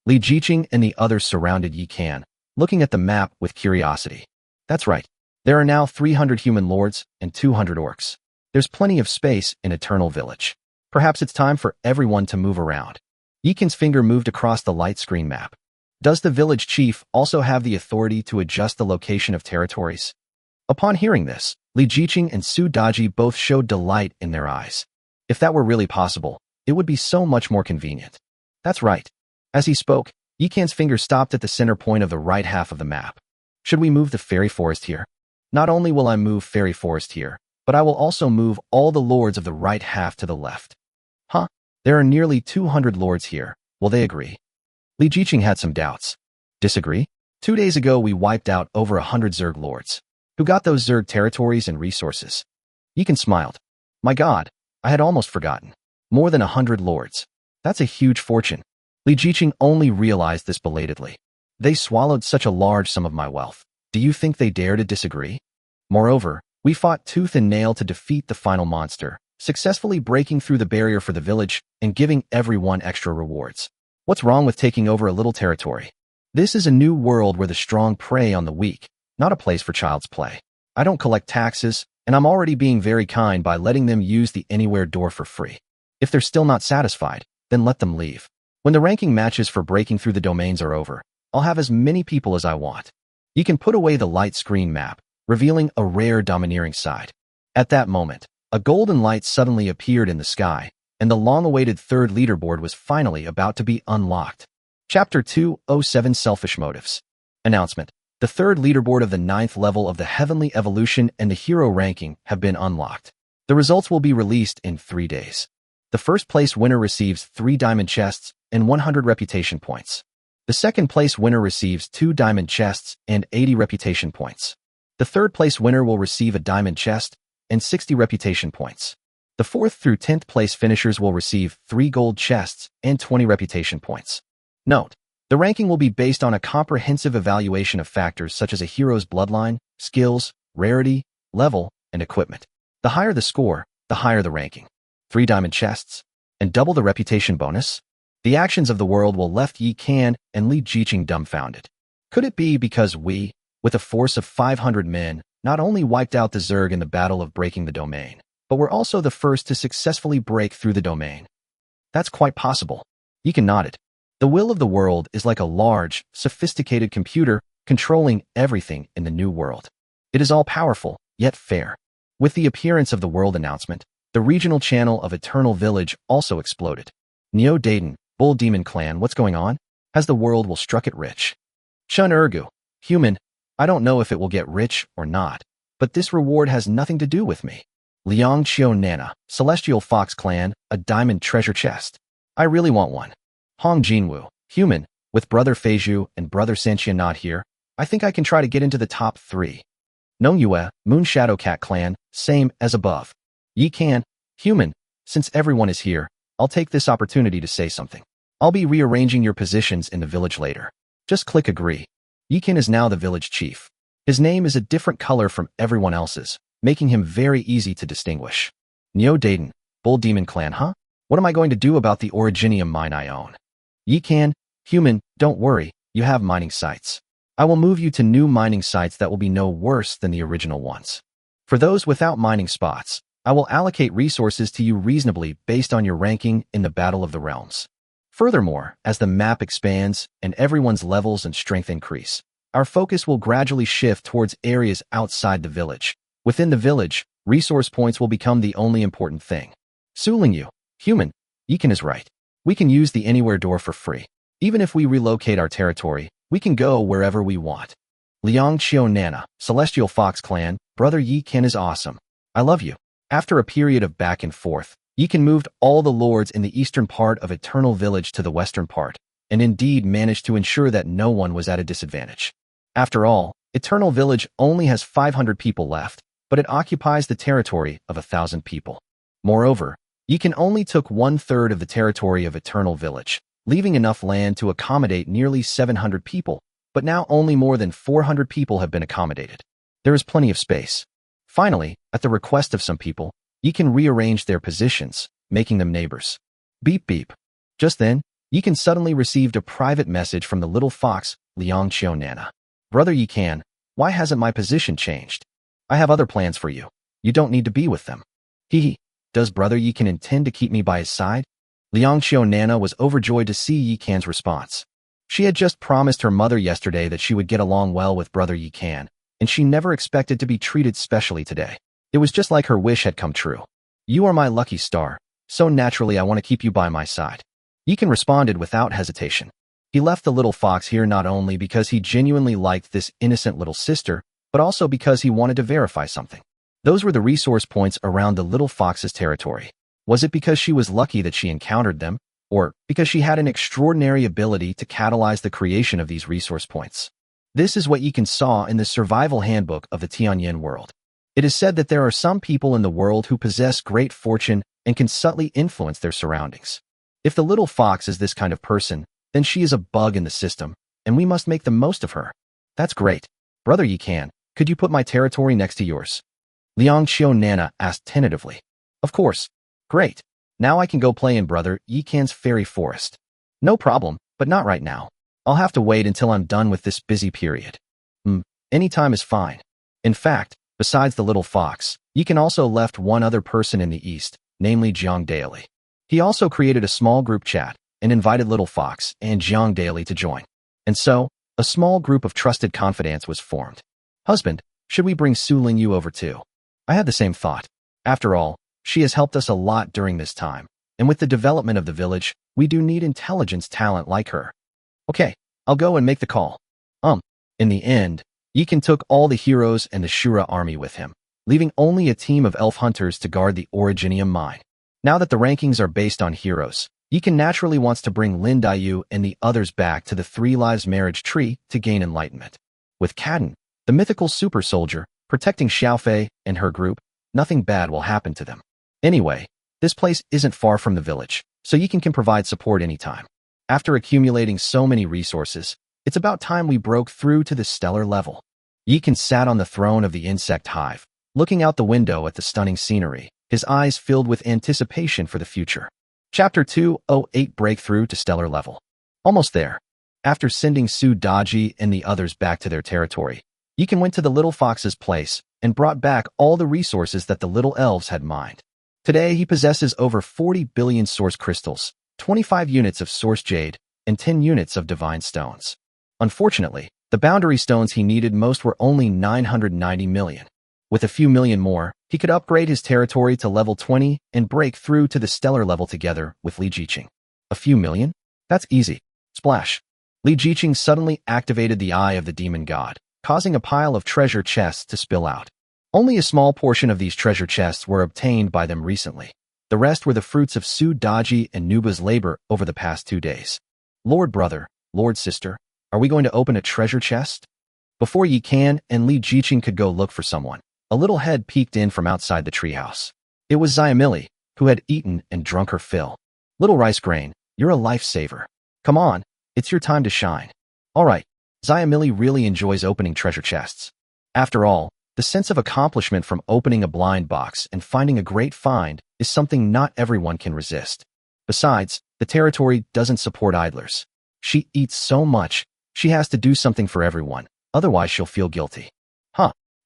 Li Jiqing and the others surrounded Yi Kan, looking at the map with curiosity. That's right. There are now 300 human lords and 200 orcs. There's plenty of space in Eternal Village. Perhaps it's time for everyone to move around. Yi Kan's finger moved across the light screen map. Does the village chief also have the authority to adjust the location of territories? Upon hearing this, Li Jiqing and Su Daji both showed delight in their eyes. If that were really possible, it would be so much more convenient. That's right. As he spoke, Yi Kan's finger stopped at the center point of the right half of the map. Should we move the fairy forest here? Not only will I move fairy forest here, but I will also move all the lords of the right half to the left. Huh? There are nearly 200 lords here. Will they agree? Li Jiqing had some doubts. Disagree? 2 days ago we wiped out over 100 Zerg lords. Who got those Zerg territories and resources? Yi Kan smiled. My god, I had almost forgotten. More than 100 lords. That's a huge fortune. Li Jiqing only realized this belatedly. They swallowed such a large sum of my wealth. Do you think they dare to disagree? Moreover, we fought tooth and nail to defeat the final monster, successfully breaking through the barrier for the village and giving everyone extra rewards. What's wrong with taking over a little territory? This is a new world where the strong prey on the weak, not a place for child's play. I don't collect taxes, and I'm already being very kind by letting them use the Anywhere door for free. If they're still not satisfied, then let them leave. When the ranking matches for breaking through the domains are over, I'll have as many people as I want. You can put away the light screen map, revealing a rare domineering side. At that moment, a golden light suddenly appeared in the sky, and the long-awaited 3rd leaderboard was finally about to be unlocked. Chapter 207 Selfish Motives. Announcement. The 3rd leaderboard of the 9th level of the Heavenly Evolution and the Hero ranking have been unlocked. The results will be released in 3 days. The first place winner receives 3 diamond chests and 100 reputation points. The second place winner receives 2 diamond chests and 80 reputation points. The third place winner will receive a diamond chest and 60 reputation points. The 4th through 10th place finishers will receive 3 gold chests and 20 reputation points. Note, the ranking will be based on a comprehensive evaluation of factors such as a hero's bloodline, skills, rarity, level, and equipment. The higher the score, the higher the ranking. 3 diamond chests and double the reputation bonus. The actions of the world will left Yi Kan and Li Jiqing dumbfounded. Could it be because we, with a force of 500 men, not only wiped out the Zerg in the battle of breaking the domain, but were also the first to successfully break through the domain? That's quite possible. Yi Kan nodded. The will of the world is like a large, sophisticated computer controlling everything in the new world. It is all-powerful, yet fair. With the appearance of the world announcement, the regional channel of Eternal Village also exploded. Neo Dayton, Bull Demon Clan, what's going on? Has the world will struck it rich? Chun Urgu, human, I don't know if it will get rich or not, but this reward has nothing to do with me. Liang Chio Nana, Celestial Fox Clan, a diamond treasure chest. I really want one. Hong Jinwu, human, with Brother Feiju and Brother Sentia not here, I think I can try to get into the top 3. Nongyue, Moon Shadow Cat Clan, same as above. Yi Kan, human, since everyone is here, I'll take this opportunity to say something. I'll be rearranging your positions in the village later. Just click agree. Yi Kan is now the village chief. His name is a different color from everyone else's, making him very easy to distinguish. Neo Dayton, Bull Demon Clan, huh? What am I going to do about the Originium mine I own? Yi Kan, human, don't worry, you have mining sites. I will move you to new mining sites that will be no worse than the original ones. For those without mining spots, I will allocate resources to you reasonably based on your ranking in the Battle of the Realms. Furthermore, as the map expands and everyone's levels and strength increase, our focus will gradually shift towards areas outside the village. Within the village, resource points will become the only important thing. Sulingyu, human, Yikan is right. We can use the anywhere door for free. Even if we relocate our territory, we can go wherever we want. Liangqiu Nana, Celestial Fox Clan, Brother Yikan is awesome. I love you. After a period of back and forth, Yikan moved all the lords in the eastern part of Eternal Village to the western part, and indeed managed to ensure that no one was at a disadvantage. After all, Eternal Village only has 500 people left, but it occupies the territory of 1,000 people. Moreover, Yikan only took 1/3 of the territory of Eternal Village, leaving enough land to accommodate nearly 700 people, but now only more than 400 people have been accommodated. There is plenty of space. Finally, at the request of some people, Yikan rearranged their positions, making them neighbors. Beep beep. Just then, Yikan suddenly received a private message from the little fox, Liangqiu Nana. Brother Yikan, why hasn't my position changed? I have other plans for you. You don't need to be with them. Hee. Does Brother Yikan intend to keep me by his side? Liangqiu Nana was overjoyed to see Yikan's response. She had just promised her mother yesterday that she would get along well with Brother Yikan, and she never expected to be treated specially today. It was just like her wish had come true. You are my lucky star, so naturally I want to keep you by my side. Yikan responded without hesitation. He left the little fox here not only because he genuinely liked this innocent little sister, but also because he wanted to verify something. Those were the resource points around the little fox's territory. Was it because she was lucky that she encountered them, or because she had an extraordinary ability to catalyze the creation of these resource points? This is what Yikan saw in the survival handbook of the Tianyin world. It is said that there are some people in the world who possess great fortune and can subtly influence their surroundings. If the little fox is this kind of person, then she is a bug in the system, and we must make the most of her. That's great. Brother Yikan, could you put my territory next to yours? Liangqiu Nana asked tentatively. Of course. Great. Now I can go play in Brother Yikan's fairy forest. No problem, but not right now. I'll have to wait until I'm done with this busy period. Any time is fine. In fact, besides the little fox, Yikan also left one other person in the east, namely Jiang Daily. He also created a small group chat and invited Little Fox and Jiang Daily to join. And so, a small group of trusted confidants was formed. Husband, should we bring Su Lingyu over too? I had the same thought. After all, she has helped us a lot during this time, and with the development of the village, we do need intelligence talent like her. Okay, I'll go and make the call. In the end, Yikan took all the heroes and the Shura army with him, leaving only a team of elf hunters to guard the Originium mine. Now that the rankings are based on heroes, Yikan naturally wants to bring Lin Daiyu and the others back to the Three Lives marriage tree to gain enlightenment. With Kaden, the mythical super soldier, protecting Xiaofei and her group, nothing bad will happen to them. Anyway, this place isn't far from the village, so Yikan can provide support anytime. After accumulating so many resources, it's about time we broke through to the stellar level. Yikan sat on the throne of the insect hive, looking out the window at the stunning scenery, his eyes filled with anticipation for the future. Chapter 208 Breakthrough to Stellar Level. Almost there. After sending Su Daji and the others back to their territory, Yikan went to the little fox's place and brought back all the resources that the little elves had mined. Today he possesses over 40 billion source crystals, 25 units of source jade, and 10 units of divine stones. Unfortunately, the boundary stones he needed most were only 990 million. With a few million more, he could upgrade his territory to level 20 and break through to the stellar level together with Li Jiqing. A few million? That's easy. Splash. Li Jiqing suddenly activated the Eye of the Demon God, causing a pile of treasure chests to spill out. Only a small portion of these treasure chests were obtained by them recently. The rest were the fruits of Su Daji and Nuba's labor over the past 2 days. Lord brother, Lord sister, are we going to open a treasure chest? Before Yikan and Li Jiqing could go look for someone, a little head peeked in from outside the treehouse. It was Xiamili, who had eaten and drunk her fill. Little rice grain, you're a lifesaver. Come on, it's your time to shine. All right, Xiamili really enjoys opening treasure chests. After all, the sense of accomplishment from opening a blind box and finding a great find is something not everyone can resist. Besides, the territory doesn't support idlers. She eats so much, she has to do something for everyone, otherwise she'll feel guilty.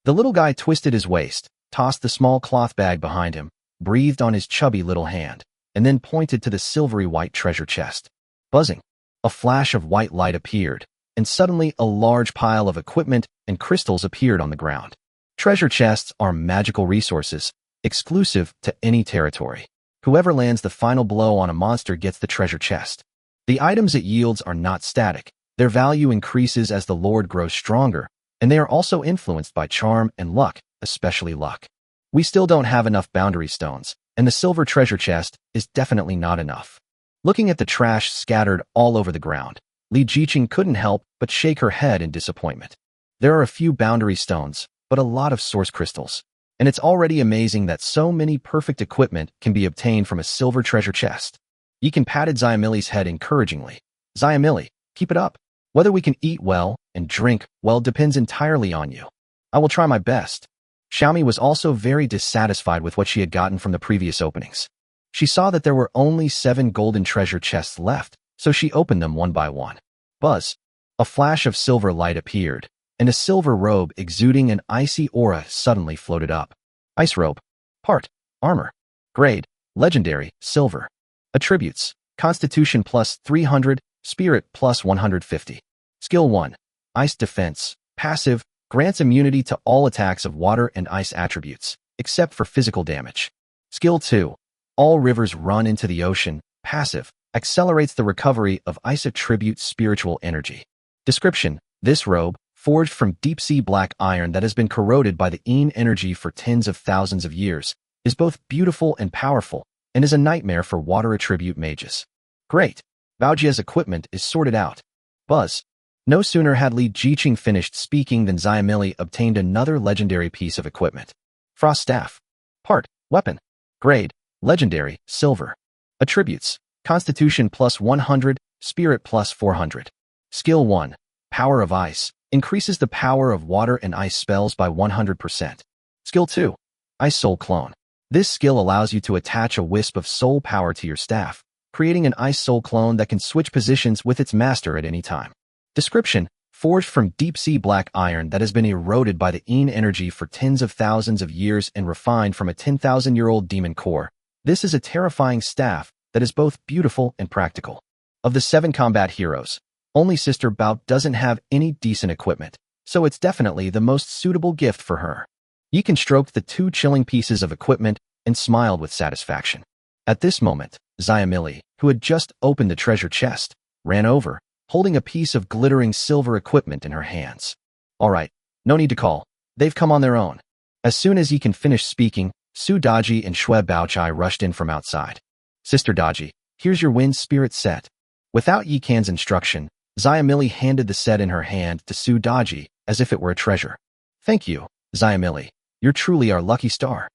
The little guy twisted his waist, tossed the small cloth bag behind him, breathed on his chubby little hand, and then pointed to the silvery white treasure chest. Buzzing. A flash of white light appeared, and suddenly a large pile of equipment and crystals appeared on the ground. Treasure chests are magical resources, exclusive to any territory. Whoever lands the final blow on a monster gets the treasure chest. The items it yields are not static. Their value increases as the lord grows stronger, and they are also influenced by charm and luck, especially luck. We still don't have enough boundary stones, and the silver treasure chest is definitely not enough. Looking at the trash scattered all over the ground, Li Jiqing couldn't help but shake her head in disappointment. There are a few boundary stones, but a lot of source crystals, and it's already amazing that so many perfect equipment can be obtained from a silver treasure chest. Yikan patted Xiamili's head encouragingly. Xiamili, keep it up. Whether we can eat well and drink well depends entirely on you. I will try my best. Xiaomi was also very dissatisfied with what she had gotten from the previous openings. She saw that there were only 7 golden treasure chests left, so she opened them one by one. Buzz. A flash of silver light appeared, and a silver robe exuding an icy aura suddenly floated up. Ice robe. Part. Armor. Grade. Legendary. Silver. Attributes. Constitution plus 300, Spirit plus 150. Skill 1. Ice Defense. Passive. Grants immunity to all attacks of water and ice attributes, except for physical damage. Skill 2. All rivers run into the ocean. Passive. Accelerates the recovery of ice attribute spiritual energy. Description. This robe, forged from deep-sea black iron that has been corroded by the Yin energy for tens of thousands of years, is both beautiful and powerful, and is a nightmare for water attribute mages. Great. Baojia's equipment is sorted out. Buzz. No sooner had Li Jiqing finished speaking than Xiamili obtained another legendary piece of equipment. Frost Staff. Part. Weapon. Grade. Legendary. Silver. Attributes. Constitution plus 100, Spirit plus 400. Skill 1. Power of Ice. Increases the power of water and ice spells by 100%. Skill 2. Ice Soul Clone. This skill allows you to attach a wisp of soul power to your staff, creating an Ice Soul Clone that can switch positions with its master at any time. Description. Forged from deep-sea black iron that has been eroded by the Yin energy for tens of thousands of years and refined from a 10,000-year-old demon core, this is a terrifying staff that is both beautiful and practical. Of the 7 combat heroes, only Sister Bao doesn't have any decent equipment, so it's definitely the most suitable gift for her. Yikan stroked the 2 chilling pieces of equipment and smiled with satisfaction. At this moment, Xiamili, who had just opened the treasure chest, ran over, holding a piece of glittering silver equipment in her hands. All right, no need to call. They've come on their own. As soon as Yikan finished speaking, Su Daji and Xue Baochai rushed in from outside. Sister Daji, here's your wind spirit set. Without Yikan's instruction, Xiamili handed the set in her hand to Su Daji as if it were a treasure. Thank you, Xiamili. You're truly our lucky star.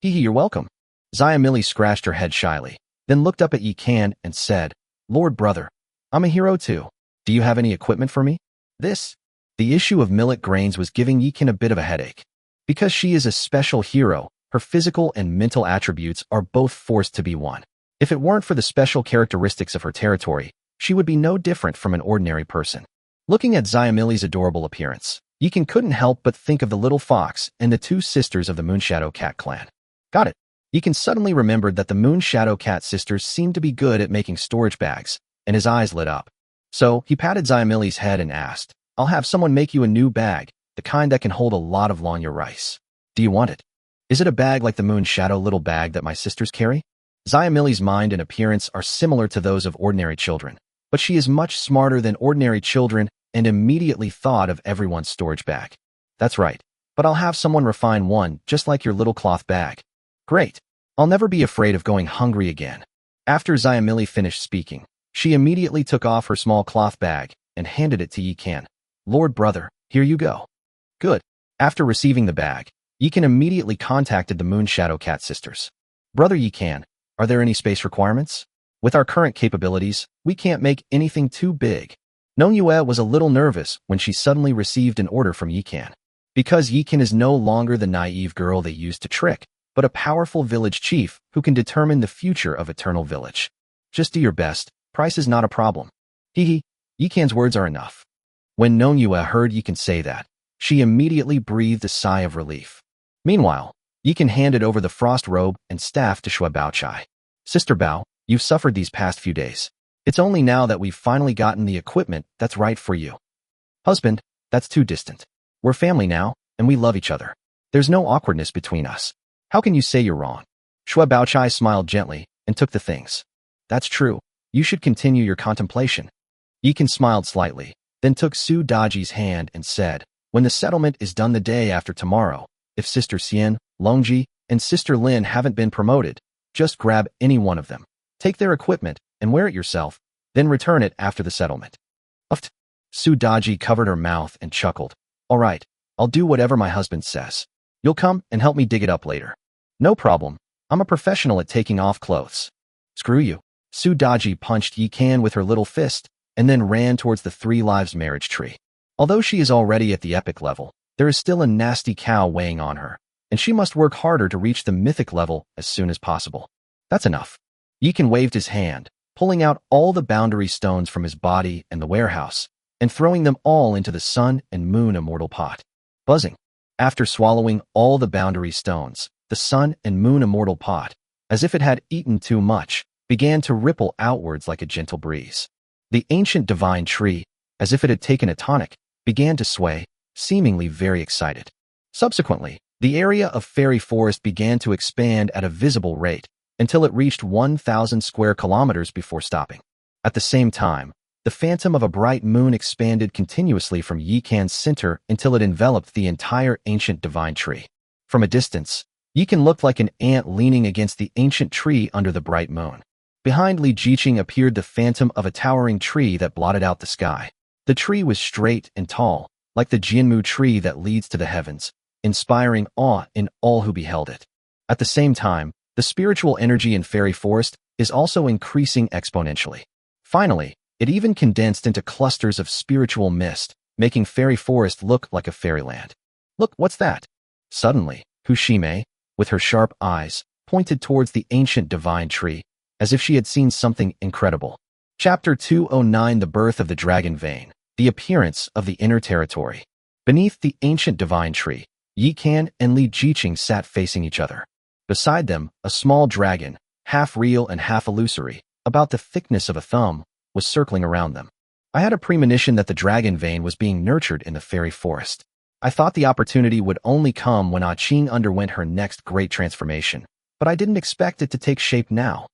Hehe, you're welcome. Xiamili scratched her head shyly, then looked up at Yikan and said, Lord brother, I'm a hero too. Do you have any equipment for me? The issue of millet grains was giving Yikan a bit of a headache. Because she is a special hero, her physical and mental attributes are both forced to be one. If it weren't for the special characteristics of her territory, she would be no different from an ordinary person. Looking at Xiamili's adorable appearance, Yikan couldn't help but think of the little fox and the 2 sisters of the Moonshadow Cat clan. Got it. Yikan suddenly remembered that the Moonshadow Cat sisters seemed to be good at making storage bags, and his eyes lit up. So he patted Xiamili's head and asked, I'll have someone make you a new bag, the kind that can hold a lot of Lanya rice. Do you want it? Is it a bag like the Moonshadow little bag that my sisters carry? Xiamili's mind and appearance are similar to those of ordinary children, but she is much smarter than ordinary children and immediately thought of everyone's storage bag. That's right, but I'll have someone refine one just like your little cloth bag. Great. I'll never be afraid of going hungry again. After Xiamili finished speaking, she immediately took off her small cloth bag and handed it to Yikan. Lord brother, here you go. Good. After receiving the bag, Yikan immediately contacted the Moonshadow Cat sisters. Brother Yikan, are there any space requirements? With our current capabilities, we can't make anything too big. Nongyue was a little nervous when she suddenly received an order from Yikan. Because Yikan is no longer the naive girl they used to trick, but a powerful village chief who can determine the future of Eternal Village. Just do your best. Price is not a problem. Hehe, Yikan's words are enough. When Nongyue heard Yikan say that, she immediately breathed a sigh of relief. Meanwhile, Yikan handed over the frost robe and staff to Xue Baochai. Sister Bao, you've suffered these past few days. It's only now that we've finally gotten the equipment that's right for you. Husband, that's too distant. We're family now, and we love each other. There's no awkwardness between us. How can you say you're wrong? Shui Baochai smiled gently and took the things. That's true. You should continue your contemplation. Yikan smiled slightly, then took Su Daji's hand and said, when the settlement is done the day after tomorrow, if Sister Xian, Longji, and Sister Lin haven't been promoted, just grab any one of them. Take their equipment and wear it yourself, then return it after the settlement. Uft. Su Daji covered her mouth and chuckled. All right, I'll do whatever my husband says. You'll come and help me dig it up later. No problem. I'm a professional at taking off clothes. Screw you. Su Daji punched Yikan with her little fist and then ran towards the Three Lives marriage tree. Although she is already at the epic level, there is still a nasty cow weighing on her, and she must work harder to reach the mythic level as soon as possible. That's enough. Yikan waved his hand, pulling out all the boundary stones from his body and the warehouse, and throwing them all into the sun and moon immortal pot. Buzzing. After swallowing all the boundary stones, the sun and moon immortal pot, as if it had eaten too much, began to ripple outwards like a gentle breeze. The ancient divine tree, as if it had taken a tonic, began to sway, seemingly very excited. Subsequently, the area of fairy forest began to expand at a visible rate until it reached 1,000 square kilometers before stopping. At the same time, the phantom of a bright moon expanded continuously from Yikan's center until it enveloped the entire ancient divine tree. From a distance, Yikan looked like an ant leaning against the ancient tree under the bright moon. Behind Li Jiqing appeared the phantom of a towering tree that blotted out the sky. The tree was straight and tall, like the Jianmu tree that leads to the heavens, inspiring awe in all who beheld it. At the same time, the spiritual energy in fairy forest is also increasing exponentially. Finally, it even condensed into clusters of spiritual mist, making fairy forest look like a fairyland. Look, what's that? Suddenly, Hushime, with her sharp eyes, pointed towards the ancient divine tree, as if she had seen something incredible. Chapter 209 The Birth of the Dragon Vein, the appearance of the inner territory. Beneath the ancient divine tree, Yikan and Li Jiqing sat facing each other. Beside them, a small dragon, half real and half illusory, about the thickness of a thumb, was circling around them. I had a premonition that the dragon vein was being nurtured in the fairy forest. I thought the opportunity would only come when Ah Qing underwent her next great transformation, but I didn't expect it to take shape now.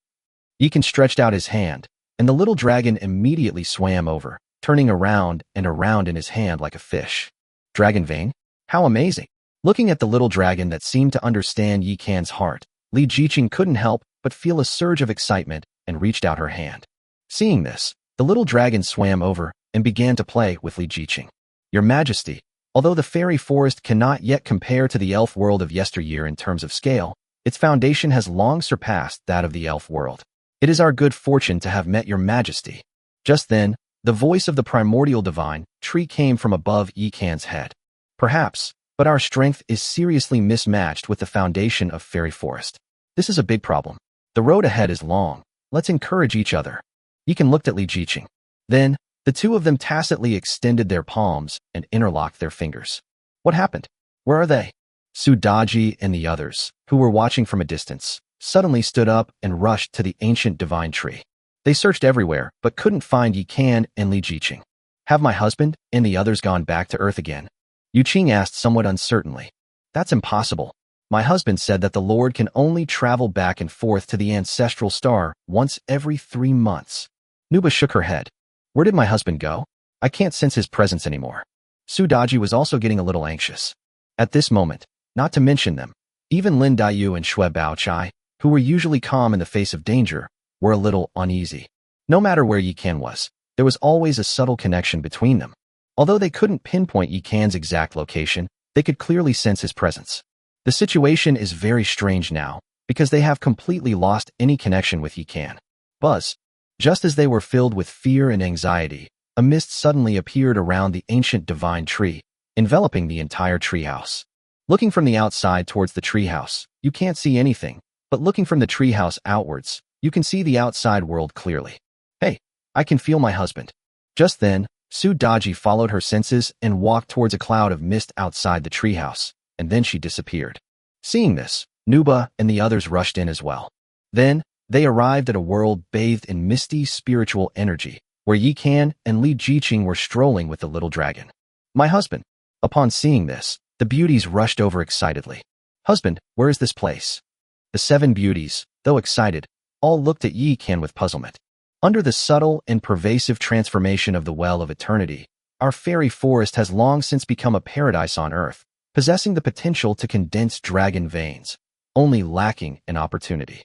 Yikan stretched out his hand, and the little dragon immediately swam over, turning around and around in his hand like a fish. Dragon vein? How amazing! Looking at the little dragon that seemed to understand Yikan's heart, Li Jiqing couldn't help but feel a surge of excitement and reached out her hand. Seeing this, the little dragon swam over and began to play with Li Jiqing. Your Majesty, although the fairy forest cannot yet compare to the elf world of yesteryear in terms of scale, its foundation has long surpassed that of the elf world. It is our good fortune to have met your Majesty. Just then, the voice of the primordial divine tree came from above Yikan's head. Perhaps, but our strength is seriously mismatched with the foundation of fairy forest. This is a big problem. The road ahead is long. Let's encourage each other. Yikan looked at Li Jiqing. Then, the two of them tacitly extended their palms and interlocked their fingers. What happened? Where are they? Su Daji and the others, who were watching from a distance, suddenly stood up and rushed to the ancient divine tree. They searched everywhere, but couldn't find Yikan and Li Jiqing. Have my husband and the others gone back to Earth again? Yu Qing asked somewhat uncertainly. That's impossible. My husband said that the Lord can only travel back and forth to the ancestral star once every 3 months. Nuba shook her head. Where did my husband go? I can't sense his presence anymore. Su Daji was also getting a little anxious. At this moment, not to mention them, even Lin Daiyu and Shui Baochai, who were usually calm in the face of danger, were a little uneasy. No matter where Yikan was, there was always a subtle connection between them. Although they couldn't pinpoint Yikan's exact location, they could clearly sense his presence. The situation is very strange now, because they have completely lost any connection with Yikan. Buzz. Just as they were filled with fear and anxiety, a mist suddenly appeared around the ancient divine tree, enveloping the entire treehouse. Looking from the outside towards the treehouse, you can't see anything, but looking from the treehouse outwards, you can see the outside world clearly. Hey, I can feel my husband. Just then, Su Daji followed her senses and walked towards a cloud of mist outside the treehouse, and then she disappeared. Seeing this, Nuba and the others rushed in as well. Then, They arrived at a world bathed in misty spiritual energy, where Yi Kan and Li Jiqing were strolling with the little dragon. My husband. Upon seeing this, the beauties rushed over excitedly. Husband, where is this place? The 7 beauties, though excited, all looked at Yi Kan with puzzlement. Under the subtle and pervasive transformation of the Well of Eternity, our fairy forest has long since become a paradise on earth, possessing the potential to condense dragon veins, only lacking an opportunity.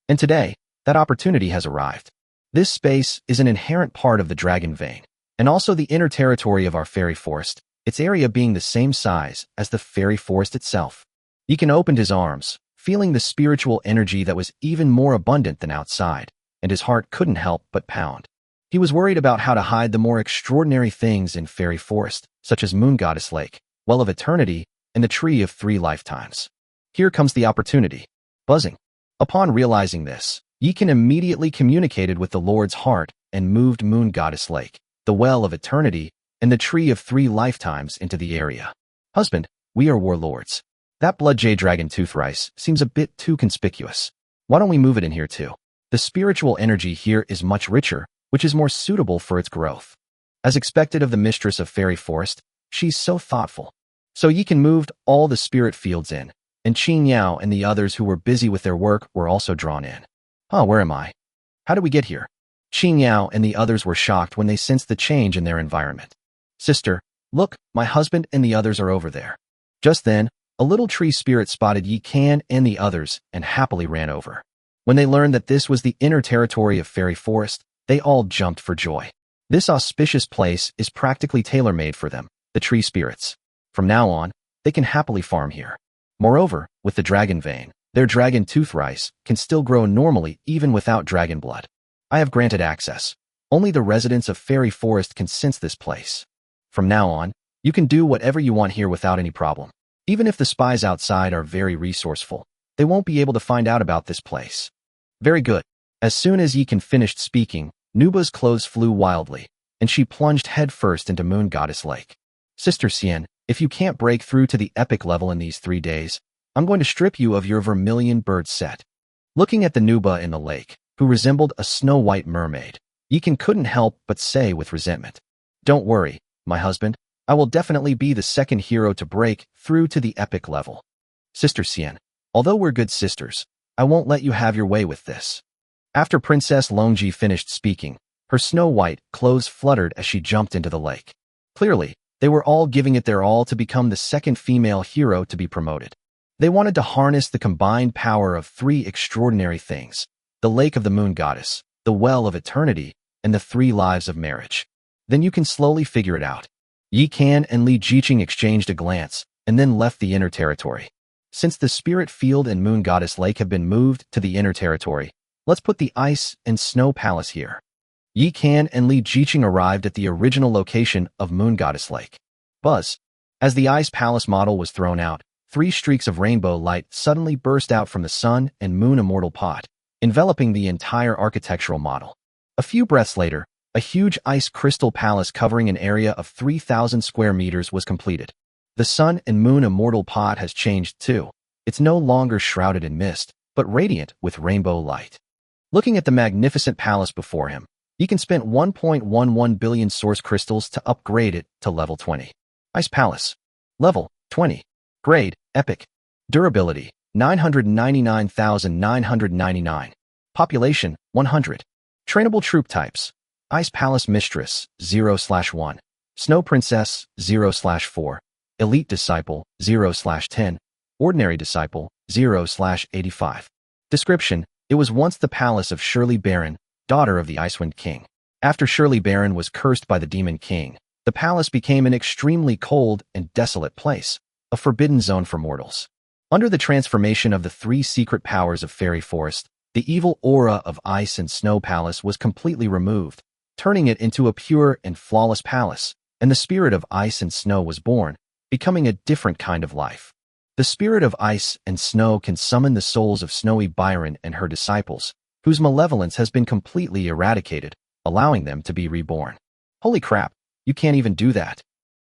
And today, that opportunity has arrived. This space is an inherent part of the dragon vein, and also the inner territory of our fairy forest, its area being the same size as the fairy forest itself. Yi Kan opened his arms, feeling the spiritual energy that was even more abundant than outside, and his heart couldn't help but pound. He was worried about how to hide the more extraordinary things in fairy forest, such as Moon Goddess Lake, Well of Eternity, and the Tree of 3 Lifetimes. Here comes the opportunity. Buzzing. Upon realizing this, Yi Kan immediately communicated with the Lord's heart and moved Moon Goddess Lake, the Well of Eternity, and the Tree of 3 Lifetimes into the area. Husband, we are warlords. That blood jade dragon tooth rice seems a bit too conspicuous. Why don't we move it in here too? The spiritual energy here is much richer, which is more suitable for its growth. As expected of the mistress of fairy forest, she's so thoughtful. So Yi Kan moved all the spirit fields in, and Qing Yao and the others who were busy with their work were also drawn in. Where am I? How did we get here? Qing Yao and the others were shocked when they sensed the change in their environment. Sister, look, my husband and the others are over there. Just then, a little tree spirit spotted Yi Kan and the others and happily ran over. When they learned that this was the inner territory of fairy forest, they all jumped for joy. This auspicious place is practically tailor-made for them, the tree spirits. From now on, they can happily farm here. Moreover, with the dragon vein, their dragon tooth rice can still grow normally even without dragon blood. I have granted access. Only the residents of fairy forest can sense this place. From now on, you can do whatever you want here without any problem. Even if the spies outside are very resourceful, they won't be able to find out about this place. Very good. As soon as Yi Kan finished speaking, Nuba's clothes flew wildly, and she plunged headfirst into Moon Goddess Lake. Sister Xian, if you can't break through to the epic level in these 3 days, I'm going to strip you of your vermilion bird set. Looking at the Nuba in the lake, who resembled a snow-white mermaid, Yi Kan couldn't help but say with resentment, Don't worry, my husband, I will definitely be the second hero to break through to the epic level. Sister Xian, although we're good sisters, I won't let you have your way with this. After Princess Longji finished speaking, her snow-white clothes fluttered as she jumped into the lake. Clearly, they were all giving it their all to become the second female hero to be promoted. They wanted to harness the combined power of 3 extraordinary things: the Lake of the Moon Goddess, the Well of Eternity, and the 3 lives of marriage. Then you can slowly figure it out. Yi Kan and Li Jiqing exchanged a glance, and then left the inner territory. Since the Spirit Field and Moon Goddess Lake have been moved to the inner territory, let's put the Ice and Snow Palace here. Yi Kan and Li Jiqing arrived at the original location of Moon Goddess Lake. Buzz. As the Ice Palace model was thrown out, 3 streaks of rainbow light suddenly burst out from the Sun and Moon Immortal Pot, enveloping the entire architectural model. A few breaths later, a huge ice crystal palace covering an area of 3,000 square meters was completed. The Sun and Moon Immortal Pot has changed too. It's no longer shrouded in mist, but radiant with rainbow light. Looking at the magnificent palace before him, Yi Kan spent 1.11 billion source crystals to upgrade it to level 20. Ice Palace. Level 20. Grade Epic. Durability 999,999. Population 100. Trainable troop types: Ice Palace Mistress 0/1, Snow Princess 0/4, Elite Disciple 0/10, Ordinary Disciple 0/85. Description: It was once the palace of Shirley Baron, daughter of the Icewind King. After Shirley Baron was cursed by the Demon King, the palace became an extremely cold and desolate place, a forbidden zone for mortals. Under the transformation of the 3 secret powers of Fairy Forest, the evil aura of Ice and Snow Palace was completely removed, turning it into a pure and flawless palace, and the spirit of Ice and Snow was born, becoming a different kind of life. The spirit of Ice and Snow can summon the souls of Snowy Byron and her disciples, whose malevolence has been completely eradicated, allowing them to be reborn. Holy crap, you can't even do that.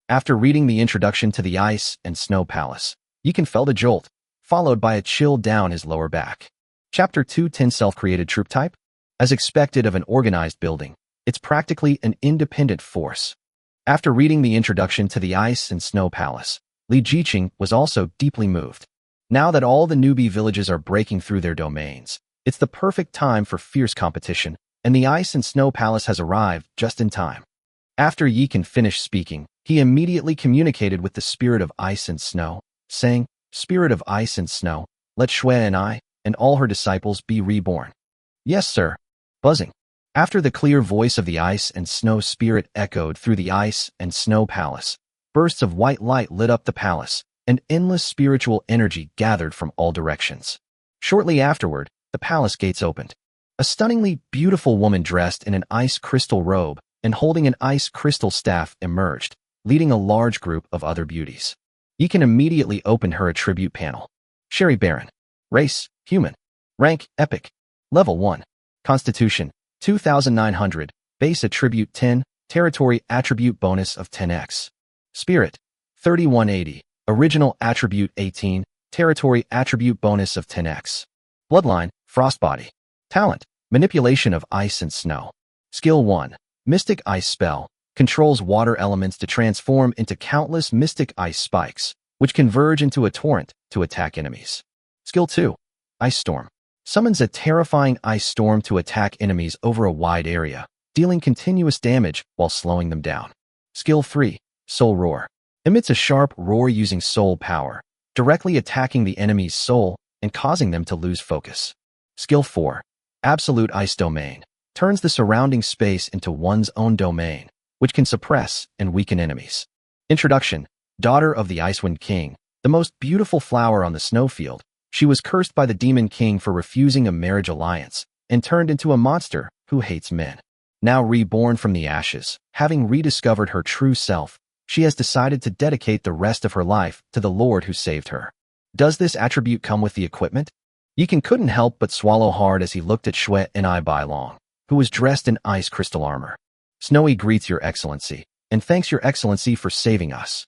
After reading the introduction to the Ice and Snow Palace, Yi Kan felt a jolt, followed by a chill down his lower back. Chapter 2 10 Self-Created Troop Type. As expected of an organized building, it's practically an independent force. After reading the introduction to the Ice and Snow Palace, Li Jiqing was also deeply moved. Now that all the newbie villages are breaking through their domains, it's the perfect time for fierce competition, and the Ice and Snow Palace has arrived just in time. After Yi Can finished speaking, he immediately communicated with the Spirit of Ice and Snow, saying, "Spirit of Ice and Snow, let Shui and I, and all her disciples be reborn." "Yes, sir." Buzzing. After the clear voice of the Ice and Snow Spirit echoed through the Ice and Snow Palace, bursts of white light lit up the palace, and endless spiritual energy gathered from all directions. Shortly afterward, the palace gates opened. A stunningly beautiful woman dressed in an ice crystal robe and holding an ice crystal staff emerged, leading a large group of other beauties. Yi Can immediately opened her attribute panel. Sherry Baron. Race, human. Rank, epic. Level 1. Constitution, 2900. Base attribute 10. Territory attribute bonus of 10x. Spirit, 3180. Original attribute 18. Territory attribute bonus of 10x. Bloodline, Frostbody. Talent, Manipulation of Ice and Snow. Skill 1. Mystic Ice Spell. Controls water elements to transform into countless mystic ice spikes, which converge into a torrent to attack enemies. Skill 2. Ice Storm. Summons a terrifying ice storm to attack enemies over a wide area, dealing continuous damage while slowing them down. Skill 3. Soul Roar. Emits a sharp roar using soul power, directly attacking the enemy's soul and causing them to lose focus. Skill 4. Absolute Ice Domain. Turns the surrounding space into one's own domain, which can suppress and weaken enemies. Introduction. Daughter of the Icewind King, the most beautiful flower on the snowfield, she was cursed by the Demon King for refusing a marriage alliance and turned into a monster who hates men. Now reborn from the ashes, having rediscovered her true self, she has decided to dedicate the rest of her life to the Lord who saved her. Does this attribute come with the equipment? Yi Can couldn't help but swallow hard as he looked at Shui and I Bailong, who was dressed in ice crystal armor. Snowy greets your excellency, and thanks your excellency for saving us.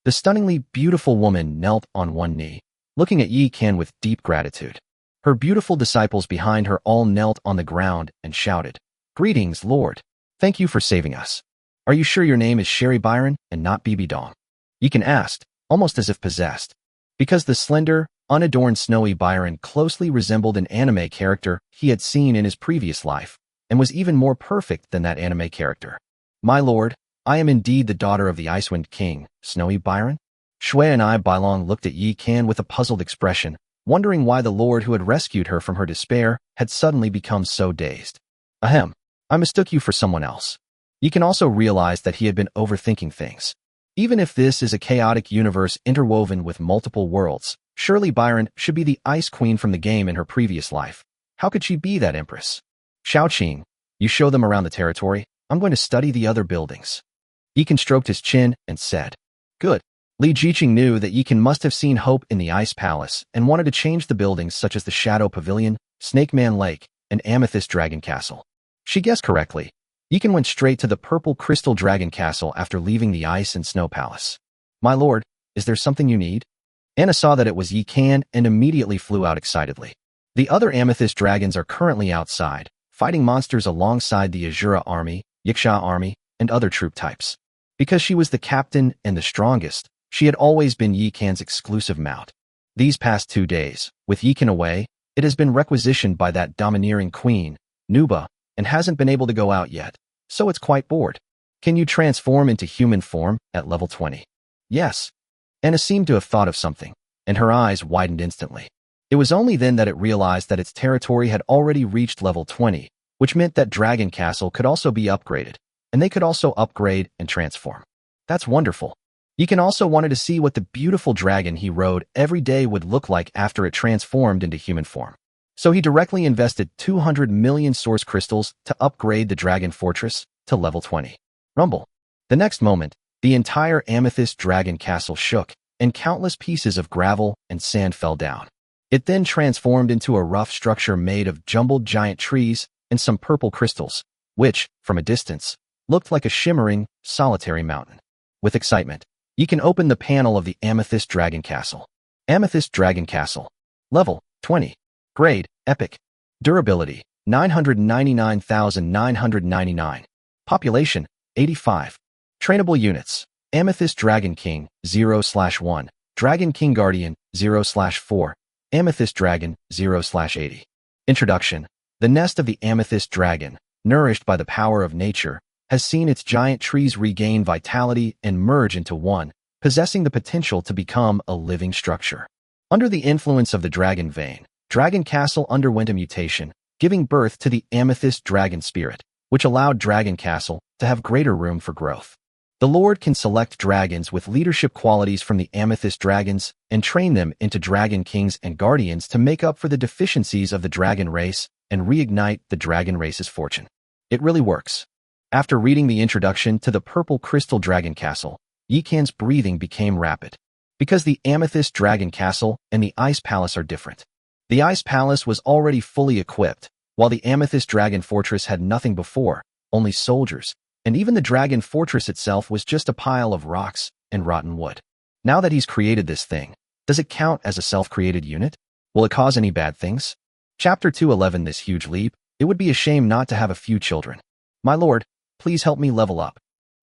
The stunningly beautiful woman knelt on one knee, looking at Yi Can with deep gratitude. Her beautiful disciples behind her all knelt on the ground and shouted, "Greetings, Lord. Thank you for saving us. Are you sure your name is Sherry Byron and not BB Dong?" Yi Can asked, almost as if possessed. Because the slender, unadorned Snowy Byron closely resembled an anime character he had seen in his previous life, and was even more perfect than that anime character. "My lord, I am indeed the daughter of the Icewind King, Snowy Byron." Shui and I Bailong looked at Yi Can with a puzzled expression, wondering why the lord who had rescued her from her despair had suddenly become so dazed. "Ahem, I mistook you for someone else." Yi Can also realized that he had been overthinking things. Even if this is a chaotic universe interwoven with multiple worlds, surely Byron should be the Ice Queen from the game in her previous life. How could she be that empress? "Xiaoqing, you show them around the territory. I'm going to study the other buildings." Yi Can stroked his chin and said, "Good." Li Jiqing knew that Yi Can must have seen hope in the Ice Palace and wanted to change the buildings such as the Shadow Pavilion, Snake Man Lake, and Amethyst Dragon Castle. She guessed correctly. Yi Can went straight to the Purple Crystal Dragon Castle after leaving the Ice and Snow Palace. "My lord, is there something you need?" Anna saw that it was Yi Can and immediately flew out excitedly. The other Amethyst Dragons are currently outside, fighting monsters alongside the Azura Army, Yiksha Army, and other troop types. Because she was the captain and the strongest, she had always been Yi Can's exclusive mount. These past 2 days, with Yi Can away, it has been requisitioned by that domineering queen, Nuba, and hasn't been able to go out yet, so it's quite bored. "Can you transform into human form at level 20? "Yes." Anna seemed to have thought of something, and her eyes widened instantly. It was only then that it realized that its territory had already reached level 20, which meant that Dragon Castle could also be upgraded, and they could also upgrade and transform. That's wonderful. Yi Can also wanted to see what the beautiful dragon he rode every day would look like after it transformed into human form. So he directly invested 200 million source crystals to upgrade the Dragon Fortress to level 20. Rumble. The next moment, the entire Amethyst Dragon Castle shook, and countless pieces of gravel and sand fell down. It then transformed into a rough structure made of jumbled giant trees and some purple crystals, which, from a distance, looked like a shimmering, solitary mountain. With excitement, Yi Can open the panel of the Amethyst Dragon Castle. Amethyst Dragon Castle. Level 20. Grade, Epic. Durability, 999,999. Population, 85. Trainable units, Amethyst Dragon King, 0/1. Dragon King Guardian, 0/4. Amethyst Dragon, 0/80. Introduction. The nest of the Amethyst Dragon, nourished by the power of nature, has seen its giant trees regain vitality and merge into one, possessing the potential to become a living structure. Under the influence of the Dragon Vein, Dragon Castle underwent a mutation, giving birth to the Amethyst Dragon Spirit, which allowed Dragon Castle to have greater room for growth. The Lord can select dragons with leadership qualities from the Amethyst Dragons and train them into Dragon Kings and Guardians to make up for the deficiencies of the dragon race and reignite the dragon race's fortune. It really works. After reading the introduction to the Purple Crystal Dragon Castle, Yikan's breathing became rapid. Because the Amethyst Dragon Castle and the Ice Palace are different. The Ice Palace was already fully equipped, while the Amethyst Dragon Fortress had nothing before, only soldiers, and even the Dragon Fortress itself was just a pile of rocks and rotten wood. Now that he's created this thing, does it count as a self-created unit? Will it cause any bad things? Chapter 211. This huge leap, it would be a shame not to have a few children. My lord, please help me level up.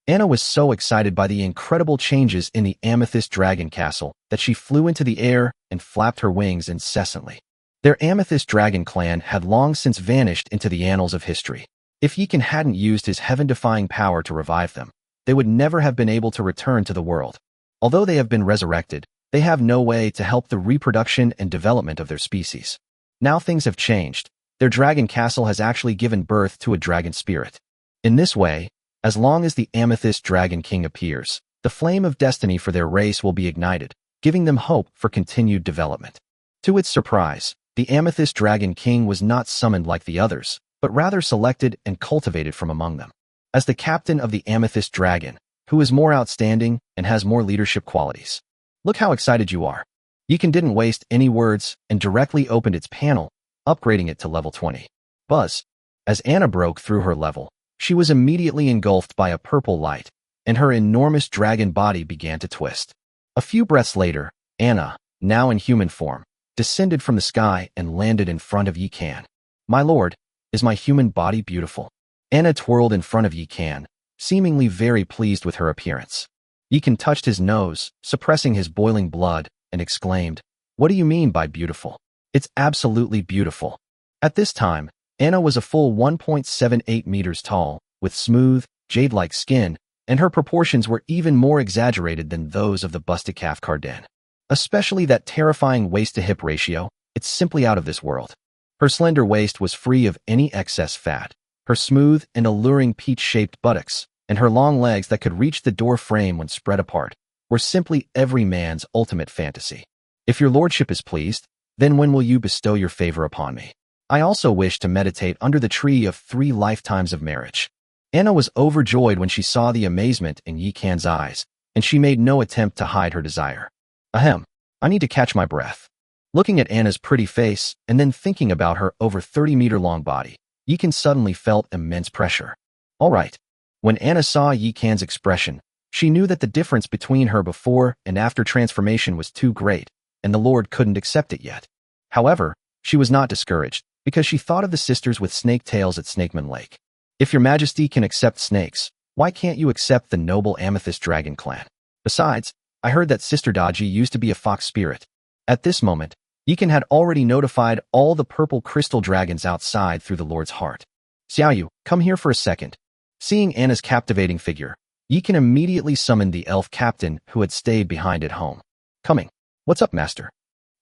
Anna was so excited by the incredible changes in the Amethyst Dragon Castle that she flew into the air and flapped her wings incessantly. Their Amethyst Dragon clan had long since vanished into the annals of history. If Yikan hadn't used his heaven-defying power to revive them, they would never have been able to return to the world. Although they have been resurrected, they have no way to help the reproduction and development of their species. Now things have changed. Their dragon castle has actually given birth to a dragon spirit. In this way, as long as the Amethyst Dragon King appears, the flame of destiny for their race will be ignited, giving them hope for continued development. To its surprise, the Amethyst Dragon King was not summoned like the others, but rather selected and cultivated from among them. As the captain of the Amethyst Dragon, who is more outstanding and has more leadership qualities. Look how excited you are. Yikan didn't waste any words and directly opened its panel, upgrading it to level 20. Buzz. As Anna broke through her level, she was immediately engulfed by a purple light, and her enormous dragon body began to twist. A few breaths later, Anna, now in human form, descended from the sky and landed in front of Yikan. My lord, is my human body beautiful? Anna twirled in front of Yikan, seemingly very pleased with her appearance. Yikan touched his nose, suppressing his boiling blood, and exclaimed, "What do you mean by beautiful? It's absolutely beautiful." At this time, Anna was a full 1.78 meters tall, with smooth, jade-like skin, and her proportions were even more exaggerated than those of the busted calf Carden. Especially that terrifying waist-to-hip ratio, it's simply out of this world. Her slender waist was free of any excess fat, her smooth and alluring peach-shaped buttocks, and her long legs that could reach the door frame when spread apart, were simply every man's ultimate fantasy. If your lordship is pleased, then when will you bestow your favor upon me? I also wish to meditate under the tree of 3 lifetimes of marriage. Anna was overjoyed when she saw the amazement in Yikan's eyes, and she made no attempt to hide her desire. Ahem, I need to catch my breath. Looking at Anna's pretty face and then thinking about her over 30-meter-long body, Yikan suddenly felt immense pressure. All right. When Anna saw Yikan's expression, she knew that the difference between her before and after transformation was too great, and the Lord couldn't accept it yet. However, she was not discouraged, because she thought of the sisters with snake tails at Snakeman Lake. If your majesty can accept snakes, why can't you accept the noble Amethyst Dragon clan? Besides, I heard that Sister Daji used to be a fox spirit. At this moment, Yikan had already notified all the purple crystal dragons outside through the Lord's heart. Xiaoyu, come here for a second. Seeing Anna's captivating figure, Yikan immediately summoned the elf captain who had stayed behind at home. Coming. What's up, master?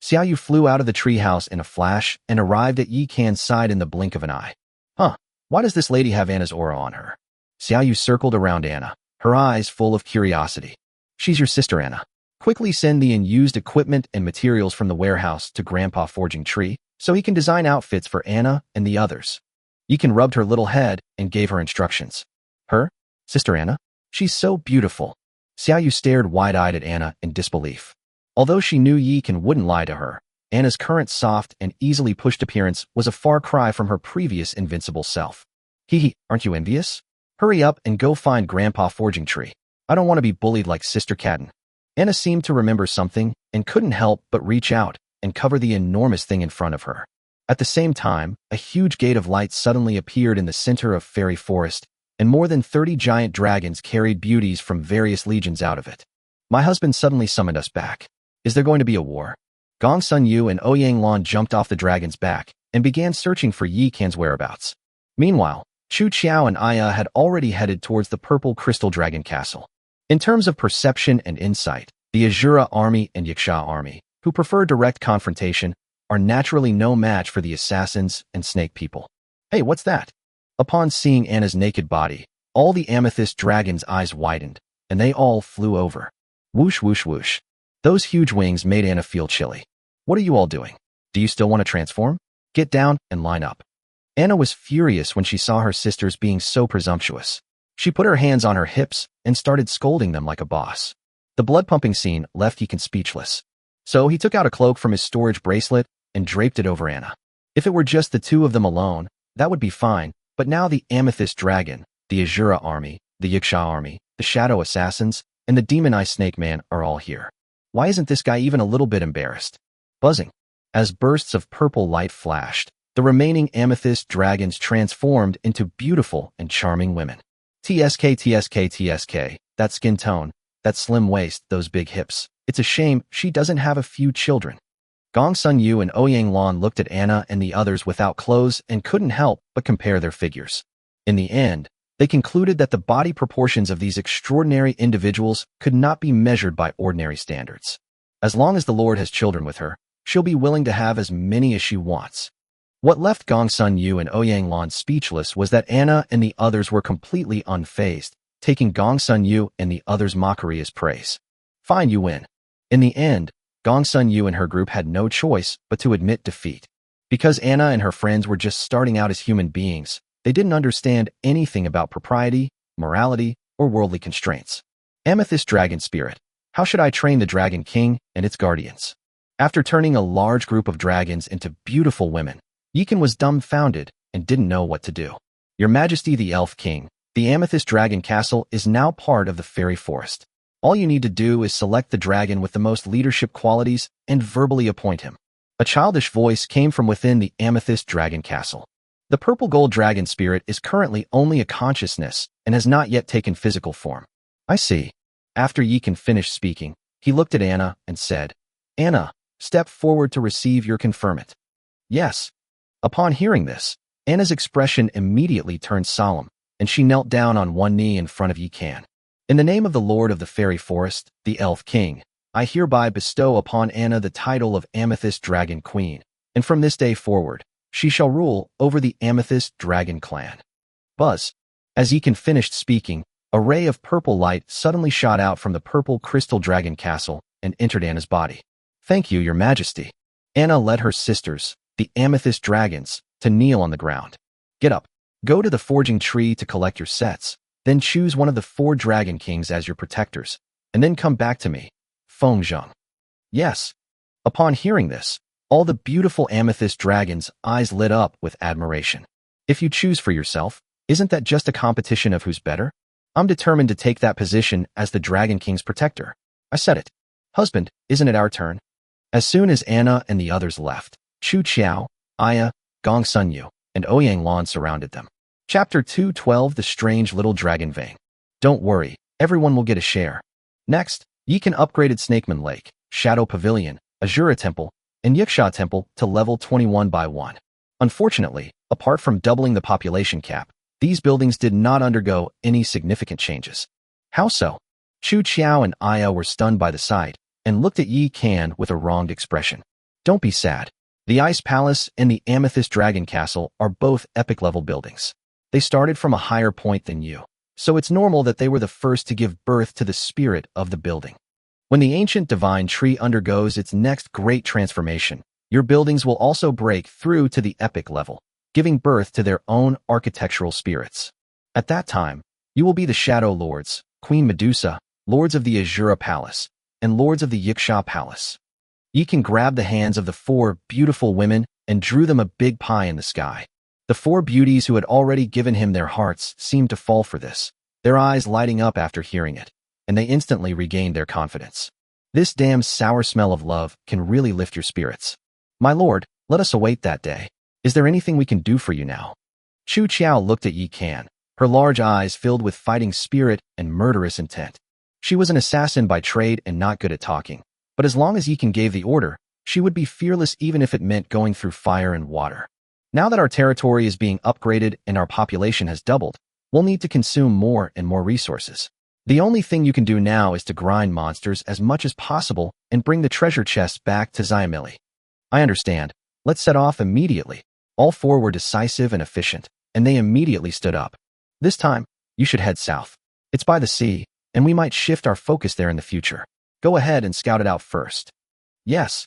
Xiaoyu flew out of the treehouse in a flash and arrived at Yikan's side in the blink of an eye. Huh, why does this lady have Anna's aura on her? Xiaoyu circled around Anna, her eyes full of curiosity. She's your sister, Anna. Quickly send the unused equipment and materials from the warehouse to Grandpa Forging Tree so he can design outfits for Anna and the others. Yikan rubbed her little head and gave her instructions. Her? Sister Anna? She's so beautiful. Xiaoyu stared wide-eyed at Anna in disbelief. Although she knew Yikan wouldn't lie to her, Anna's current soft and easily pushed appearance was a far cry from her previous invincible self. Hee, aren't you envious? Hurry up and go find Grandpa Forging Tree. I don't want to be bullied like Sister Cadden. Anna seemed to remember something and couldn't help but reach out and cover the enormous thing in front of her. At the same time, a huge gate of light suddenly appeared in the center of Fairy Forest, and more than 30 giant dragons carried beauties from various legions out of it. My husband suddenly summoned us back. Is there going to be a war? Gong Sun Yu and Ouyang Lan jumped off the dragon's back and began searching for Yi Kan's whereabouts. Meanwhile, Chu Qiao and Aya had already headed towards the purple crystal dragon castle. In terms of perception and insight, the Azura army and Yaksha army, who prefer direct confrontation, are naturally no match for the assassins and snake people. Hey, what's that? Upon seeing Anna's naked body, all the amethyst dragons' eyes widened, and they all flew over. Whoosh, whoosh, whoosh. Those huge wings made Anna feel chilly. What are you all doing? Do you still want to transform? Get down and line up. Anna was furious when she saw her sisters being so presumptuous. She put her hands on her hips and started scolding them like a boss. The blood-pumping scene left Yikan speechless. So he took out a cloak from his storage bracelet and draped it over Anna. If it were just the two of them alone, that would be fine, but now the Amethyst Dragon, the Azura army, the Yaksha army, the Shadow Assassins, and the Demon Eye Snake Man are all here. Why isn't this guy even a little bit embarrassed? Buzzing. As bursts of purple light flashed, the remaining Amethyst Dragons transformed into beautiful and charming women. TSK, TSK, TSK, that skin tone, that slim waist, those big hips. It's a shame she doesn't have a few children. Gong Sun Yu and Ouyang Lan looked at Anna and the others without clothes and couldn't help but compare their figures. In the end, they concluded that the body proportions of these extraordinary individuals could not be measured by ordinary standards. As long as the Lord has children with her, she'll be willing to have as many as she wants. What left Gong Sun Yu and Ouyang Lan speechless was that Anna and the others were completely unfazed, taking Gong Sun Yu and the others' mockery as praise. Fine, you win. In the end, Gong Sun Yu and her group had no choice but to admit defeat. Because Anna and her friends were just starting out as human beings, they didn't understand anything about propriety, morality, or worldly constraints. Amethyst Dragon Spirit. How should I train the Dragon King and its guardians? After turning a large group of dragons into beautiful women, Yikan was dumbfounded and didn't know what to do. Your Majesty the Elf King, the Amethyst Dragon Castle is now part of the Fairy Forest. All you need to do is select the dragon with the most leadership qualities and verbally appoint him. A childish voice came from within the Amethyst Dragon Castle. The purple gold dragon spirit is currently only a consciousness and has not yet taken physical form. I see. After Yikan finished speaking, he looked at Anna and said, Anna, step forward to receive your conferment. Yes. Upon hearing this, Anna's expression immediately turned solemn, and she knelt down on one knee in front of Yikan. In the name of the Lord of the Fairy Forest, the Elf King, I hereby bestow upon Anna the title of Amethyst Dragon Queen, and from this day forward, she shall rule over the Amethyst Dragon Clan. Buzz. As Yikan finished speaking, a ray of purple light suddenly shot out from the purple crystal dragon castle and entered Anna's body. Thank you, Your Majesty. Anna led her sisters, the Amethyst Dragons, to kneel on the ground. Get up. Go to the forging tree to collect your sets. Then choose one of the 4 Dragon Kings as your protectors, and then come back to me. Feng Zheng. Yes. Upon hearing this, all the beautiful Amethyst Dragons' eyes lit up with admiration. If you choose for yourself, isn't that just a competition of who's better? I'm determined to take that position as the Dragon King's protector. I said it. Husband, isn't it our turn? As soon as Anna and the others left, Chu Qiao, Aya, Gong Sun Yu, and Ouyang Lan surrounded them. Chapter 212 The Strange Little Dragon Vein. Don't worry, everyone will get a share. Next, Yikan upgraded Snakeman Lake, Shadow Pavilion, Azura Temple, and Yaksha Temple to level 21 by 1. Unfortunately, apart from doubling the population cap, these buildings did not undergo any significant changes. How so? Chu Qiao and Aya were stunned by the sight and looked at Yi Kan with a wronged expression. Don't be sad. The Ice Palace and the Amethyst Dragon Castle are both epic-level buildings. They started from a higher point than you, so it's normal that they were the first to give birth to the spirit of the building. When the ancient divine tree undergoes its next great transformation, your buildings will also break through to the epic level, giving birth to their own architectural spirits. At that time, you will be the Shadow Lords, Queen Medusa, Lords of the Azura Palace, and Lords of the Yaksha Palace. Yikan grabbed the hands of the 4 beautiful women and drew them a big pie in the sky. The 4 beauties who had already given him their hearts seemed to fall for this, their eyes lighting up after hearing it, and they instantly regained their confidence. This damn sour smell of love can really lift your spirits. My lord, let us await that day. Is there anything we can do for you now? Chu Qiao looked at Yi Kan, her large eyes filled with fighting spirit and murderous intent. She was an assassin by trade and not good at talking, but as long as Yi Kan gave the order, she would be fearless even if it meant going through fire and water. Now that our territory is being upgraded and our population has doubled, we'll need to consume more and more resources. The only thing you can do now is to grind monsters as much as possible and bring the treasure chests back to Xiamili. I understand. Let's set off immediately. All four were decisive and efficient, and they immediately stood up. This time, you should head south. It's by the sea, and we might shift our focus there in the future. Go ahead and scout it out first. Yes.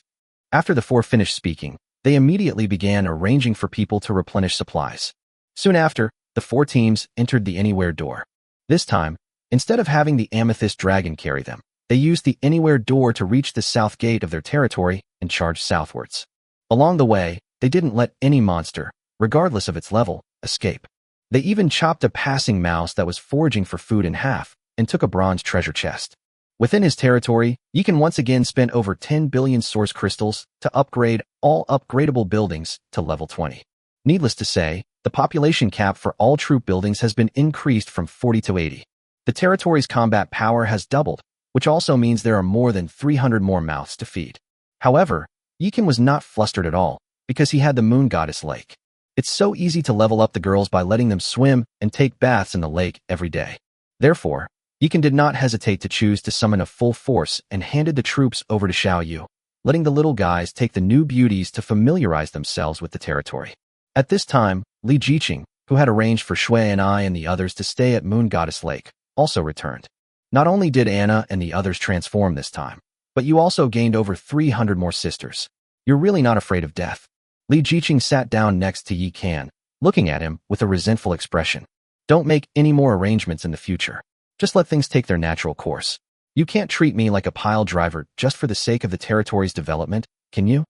After the four finished speaking, they immediately began arranging for people to replenish supplies. Soon after, the four teams entered the Anywhere door. This time, instead of having the Amethyst Dragon carry them, they used the Anywhere door to reach the south gate of their territory and charge southwards. Along the way, they didn't let any monster, regardless of its level, escape. They even chopped a passing mouse that was foraging for food in half and took a bronze treasure chest. Within his territory, Yi Kan once again spent over 10 billion source crystals to upgrade all upgradable buildings to level 20. Needless to say, the population cap for all troop buildings has been increased from 40 to 80. The territory's combat power has doubled, which also means there are more than 300 more mouths to feed. However, Yi Kan was not flustered at all, because he had the Moon Goddess Lake. It's so easy to level up the girls by letting them swim and take baths in the lake every day. Therefore, Yi Kan did not hesitate to choose to summon a full force and handed the troops over to Xiao Yu, letting the little guys take the new beauties to familiarize themselves with the territory. At this time, Li Jiqing, who had arranged for Shui and I and the others to stay at Moon Goddess Lake, also returned. Not only did Anna and the others transform this time, but you also gained over 300 more sisters. You're really not afraid of death. Li Jiqing sat down next to Yi Kan, looking at him with a resentful expression. Don't make any more arrangements in the future. Just let things take their natural course. You can't treat me like a pile driver just for the sake of the territory's development, can you?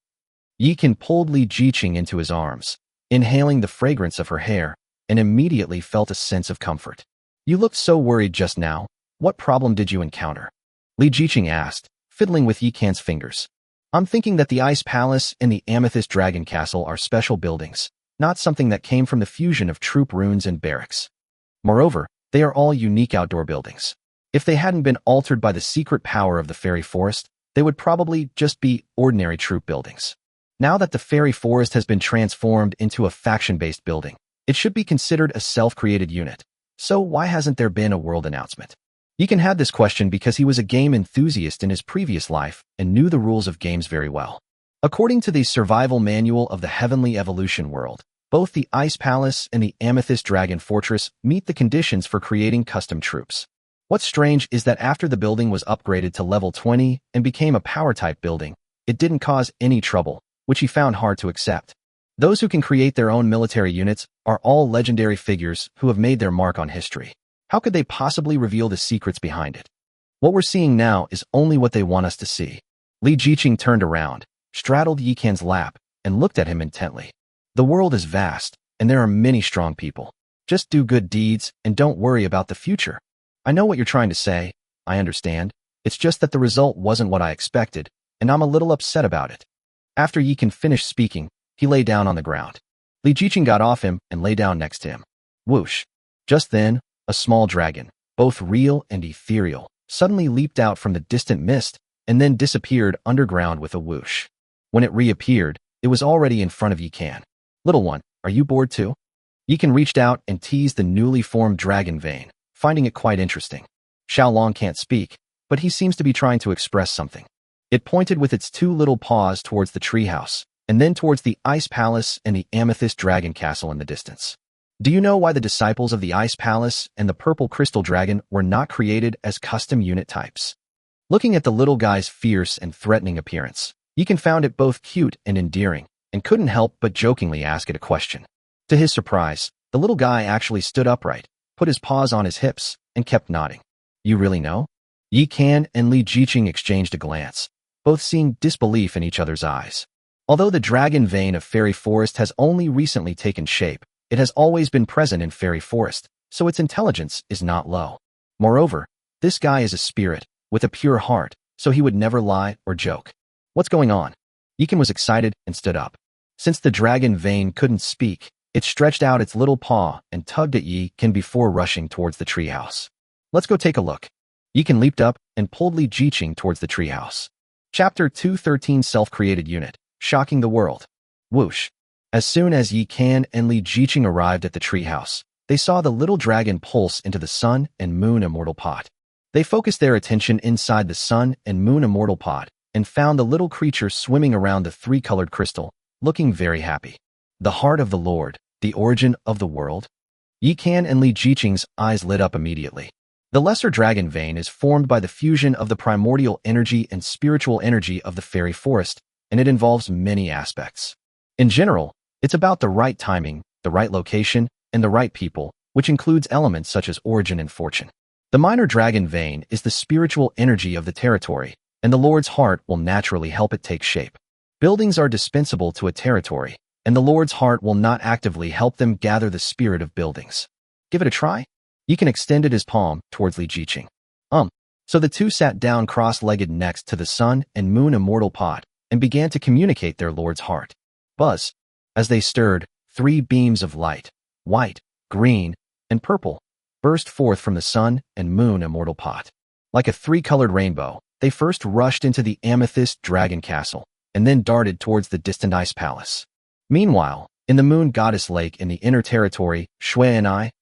Yi Kan pulled Li Jiqing into his arms, inhaling the fragrance of her hair, and immediately felt a sense of comfort. You looked so worried just now. What problem did you encounter? Li Jiqing asked, fiddling with Yi Kan's fingers. I'm thinking that the Ice Palace and the Amethyst Dragon Castle are special buildings, not something that came from the fusion of troop ruins and barracks. Moreover, they are all unique outdoor buildings. If they hadn't been altered by the secret power of the fairy forest, they would probably just be ordinary troop buildings. Now that the fairy forest has been transformed into a faction-based building, it should be considered a self-created unit. So why hasn't there been a world announcement? Yi Kan had this question because he was a game enthusiast in his previous life and knew the rules of games very well. According to the survival manual of the Heavenly Evolution world, both the Ice Palace and the Amethyst Dragon Fortress meet the conditions for creating custom troops. What's strange is that after the building was upgraded to level 20 and became a power-type building, it didn't cause any trouble, which he found hard to accept. Those who can create their own military units are all legendary figures who have made their mark on history. How could they possibly reveal the secrets behind it? What we're seeing now is only what they want us to see. Li Jiqing turned around, straddled Yi Kan's lap, and looked at him intently. The world is vast, and there are many strong people. Just do good deeds and don't worry about the future. I know what you're trying to say. I understand. It's just that the result wasn't what I expected, and I'm a little upset about it. After Yi Kan finished speaking, he lay down on the ground. Li Jiqing got off him and lay down next to him. Whoosh. Just then, a small dragon, both real and ethereal, suddenly leaped out from the distant mist and then disappeared underground with a whoosh. When it reappeared, it was already in front of Yi Kan. Little one, are you bored too? Yi Kan reached out and teased the newly formed dragon vein, finding it quite interesting. Xiaolong can't speak, but he seems to be trying to express something. It pointed with its two little paws towards the treehouse, and then towards the Ice Palace and the Amethyst Dragon Castle in the distance. Do you know why the disciples of the Ice Palace and the Purple Crystal Dragon were not created as custom unit types? Looking at the little guy's fierce and threatening appearance, Yi Kan found it both cute and endearing, and couldn't help but jokingly ask it a question. To his surprise, the little guy actually stood upright, put his paws on his hips, and kept nodding. You really know? Yi Kan and Li Jiqing exchanged a glance, both seeing disbelief in each other's eyes. Although the dragon vein of Fairy Forest has only recently taken shape, it has always been present in Fairy Forest, so its intelligence is not low. Moreover, this guy is a spirit, with a pure heart, so he would never lie or joke. What's going on? Yi Kan was excited and stood up. Since the dragon Vane couldn't speak, it stretched out its little paw and tugged at Yi Ken before rushing towards the treehouse. Let's go take a look. Yi Ken leaped up and pulled Li Jiqing towards the treehouse. Chapter 213 Self-Created Unit, Shocking the World. Whoosh. As soon as Yi Ken and Li Jiqing arrived at the treehouse, they saw the little dragon pulse into the Sun and Moon Immortal Pot. They focused their attention inside the Sun and Moon Immortal Pot and found the little creature swimming around the three-colored crystal, looking very happy. The heart of the Lord, the origin of the world? Yi Ken and Li Jiqing's eyes lit up immediately. The lesser dragon vein is formed by the fusion of the primordial energy and spiritual energy of the fairy forest, and it involves many aspects. In general, it's about the right timing, the right location, and the right people, which includes elements such as origin and fortune. The minor dragon vein is the spiritual energy of the territory, and the Lord's heart will naturally help it take shape. Buildings are dispensable to a territory, and the Lord's heart will not actively help them gather the spirit of buildings. Give it a try? Yi Ken extended his palm towards Li Jiqing. So the two sat down cross-legged next to the Sun and Moon Immortal Pot and began to communicate their Lord's heart. Buzz. As they stirred, 3 beams of light, white, green, and purple, burst forth from the Sun and Moon Immortal Pot. Like a 3-colored rainbow, they first rushed into the Amethyst Dragon Castle, and then darted towards the distant Ice Palace. Meanwhile, in the Moon Goddess Lake in the inner territory, Shui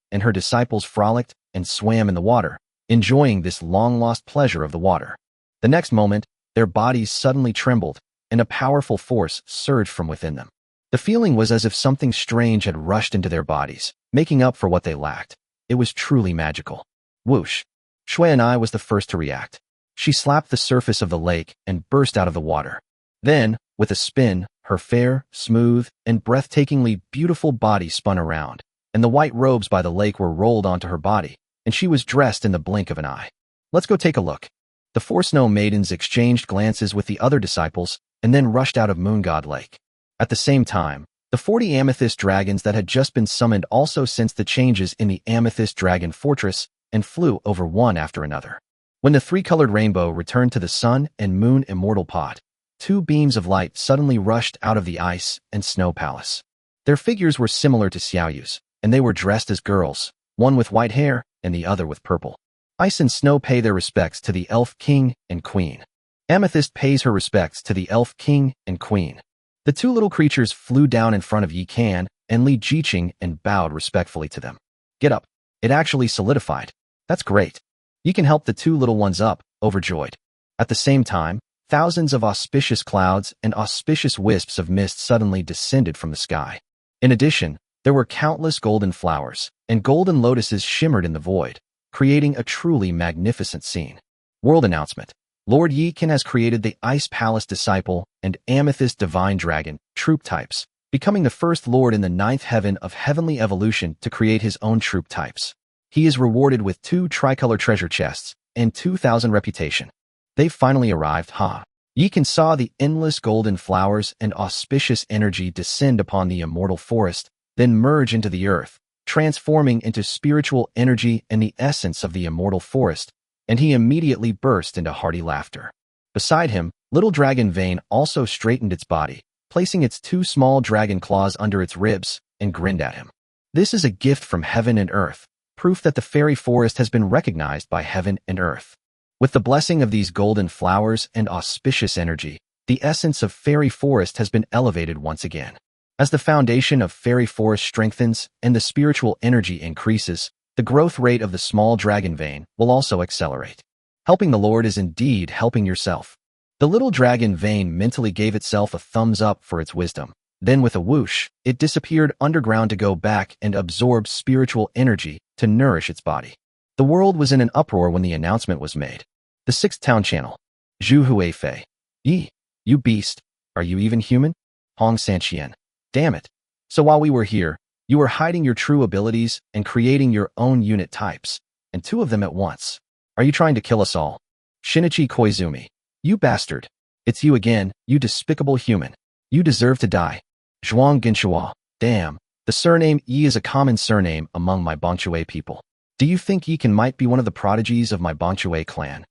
and her disciples frolicked and swam in the water, enjoying this long-lost pleasure of the water. The next moment, their bodies suddenly trembled, and a powerful force surged from within them. The feeling was as if something strange had rushed into their bodies, making up for what they lacked. It was truly magical. Whoosh. Shui was the first to react. She slapped the surface of the lake and burst out of the water. Then, with a spin, her fair, smooth, and breathtakingly beautiful body spun around, and the white robes by the lake were rolled onto her body, and she was dressed in the blink of an eye. Let's go take a look. The 4 snow maidens exchanged glances with the other disciples and then rushed out of Moon God Lake. At the same time, the 40 amethyst dragons that had just been summoned also sensed the changes in the Amethyst Dragon Fortress and flew over one after another. When the 3-colored rainbow returned to the Sun and Moon Immortal Pot, 2 beams of light suddenly rushed out of the Ice and Snow Palace. Their figures were similar to Xiaoyu's, and they were dressed as girls, one with white hair and the other with purple. Ice and Snow pay their respects to the Elf King and Queen. Amethyst pays her respects to the Elf King and Queen. The 2 little creatures flew down in front of Yi Ken and Li Jiqing and bowed respectfully to them. Get up. It actually solidified. That's great. Yi Ken helped the 2 little ones up, overjoyed. At the same time, thousands of auspicious clouds and auspicious wisps of mist suddenly descended from the sky. In addition, there were countless golden flowers, and golden lotuses shimmered in the void, creating a truly magnificent scene. World announcement. Lord Yi Ken has created the Ice Palace Disciple and Amethyst Divine Dragon troop types, becoming the first lord in the 9th heaven of heavenly evolution to create his own troop types. He is rewarded with 2 tricolor treasure chests and 2,000 reputation. They've finally arrived, huh? Yi Ken saw the endless golden flowers and auspicious energy descend upon the immortal forest, then merge into the earth, transforming into spiritual energy and the essence of the immortal forest, and he immediately burst into hearty laughter. Beside him, little dragon Vane also straightened its body, placing its 2 small dragon claws under its ribs, and grinned at him. This is a gift from heaven and earth, proof that the fairy forest has been recognized by heaven and earth. With the blessing of these golden flowers and auspicious energy, the essence of fairy forest has been elevated once again. As the foundation of fairy forest strengthens and the spiritual energy increases, the growth rate of the small dragon vein will also accelerate. Helping the Lord is indeed helping yourself. The little dragon vein mentally gave itself a thumbs up for its wisdom. Then with a whoosh, it disappeared underground to go back and absorb spiritual energy to nourish its body. The world was in an uproar when the announcement was made. The 6th Town Channel. Zhu Huifei. Yi, you beast. Are you even human? Hong Sanqian. Damn it. So while we were here, you were hiding your true abilities and creating your own unit types, and 2 of them at once. Are you trying to kill us all? Shinichi Koizumi. You bastard. It's you again, you despicable human. You deserve to die. Zhuang Ginshua. Damn. The surname Yi is a common surname among my Bangchui people. Do you think Yi Ken might be one of the prodigies of my Bangchui clan?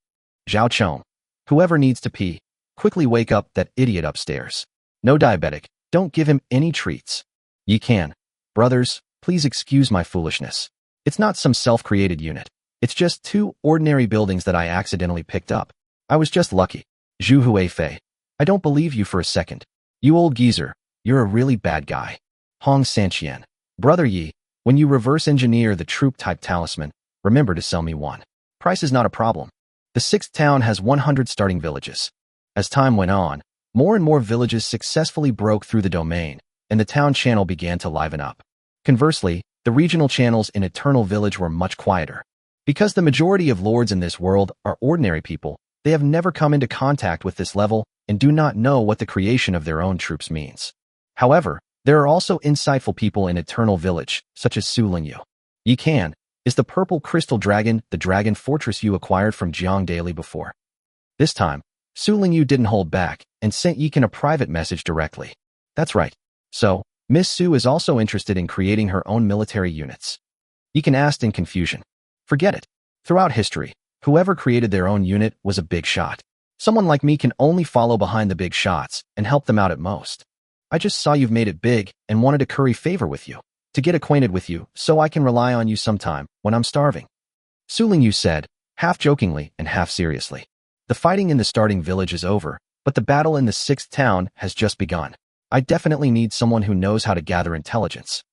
Zhao Chong. Whoever needs to pee, quickly wake up that idiot upstairs. No diabetic, Don't give him any treats. Ye can. Brothers, please excuse my foolishness. It's not some self-created unit. It's just 2 ordinary buildings that I accidentally picked up. I was just lucky. Zhu Huifei. I don't believe you for a second. You old geezer, you're a really bad guy. Hong Sanqian. Brother Yi, when you reverse engineer the troop-type talisman, remember to sell me one. Price is not a problem. The 6th town has 100 starting villages. As time went on, more and more villages successfully broke through the domain, and the town channel began to liven up. Conversely, the regional channels in Eternal Village were much quieter. Because the majority of lords in this world are ordinary people, they have never come into contact with this level and do not know what the creation of their own troops means. However, there are also insightful people in Eternal Village, such as Su Lingyu. Yi Can is the purple crystal dragon, the dragon fortress you acquired from Jiang Daily before. This time, Su Lingyu didn't hold back and sent Yi Can a private message directly. That's right. So, Miss Su is also interested in creating her own military units. Yi Can asked in confusion. Forget it. Throughout history, whoever created their own unit was a big shot. Someone like me can only follow behind the big shots and help them out at most. I just saw you've made it big and wanted to curry favor with you, to get acquainted with you so I can rely on you sometime when I'm starving. Su Lingyu said, half jokingly and half seriously. The fighting in the starting village is over, but the battle in the 6th town has just begun. I definitely need someone who knows how to gather intelligence.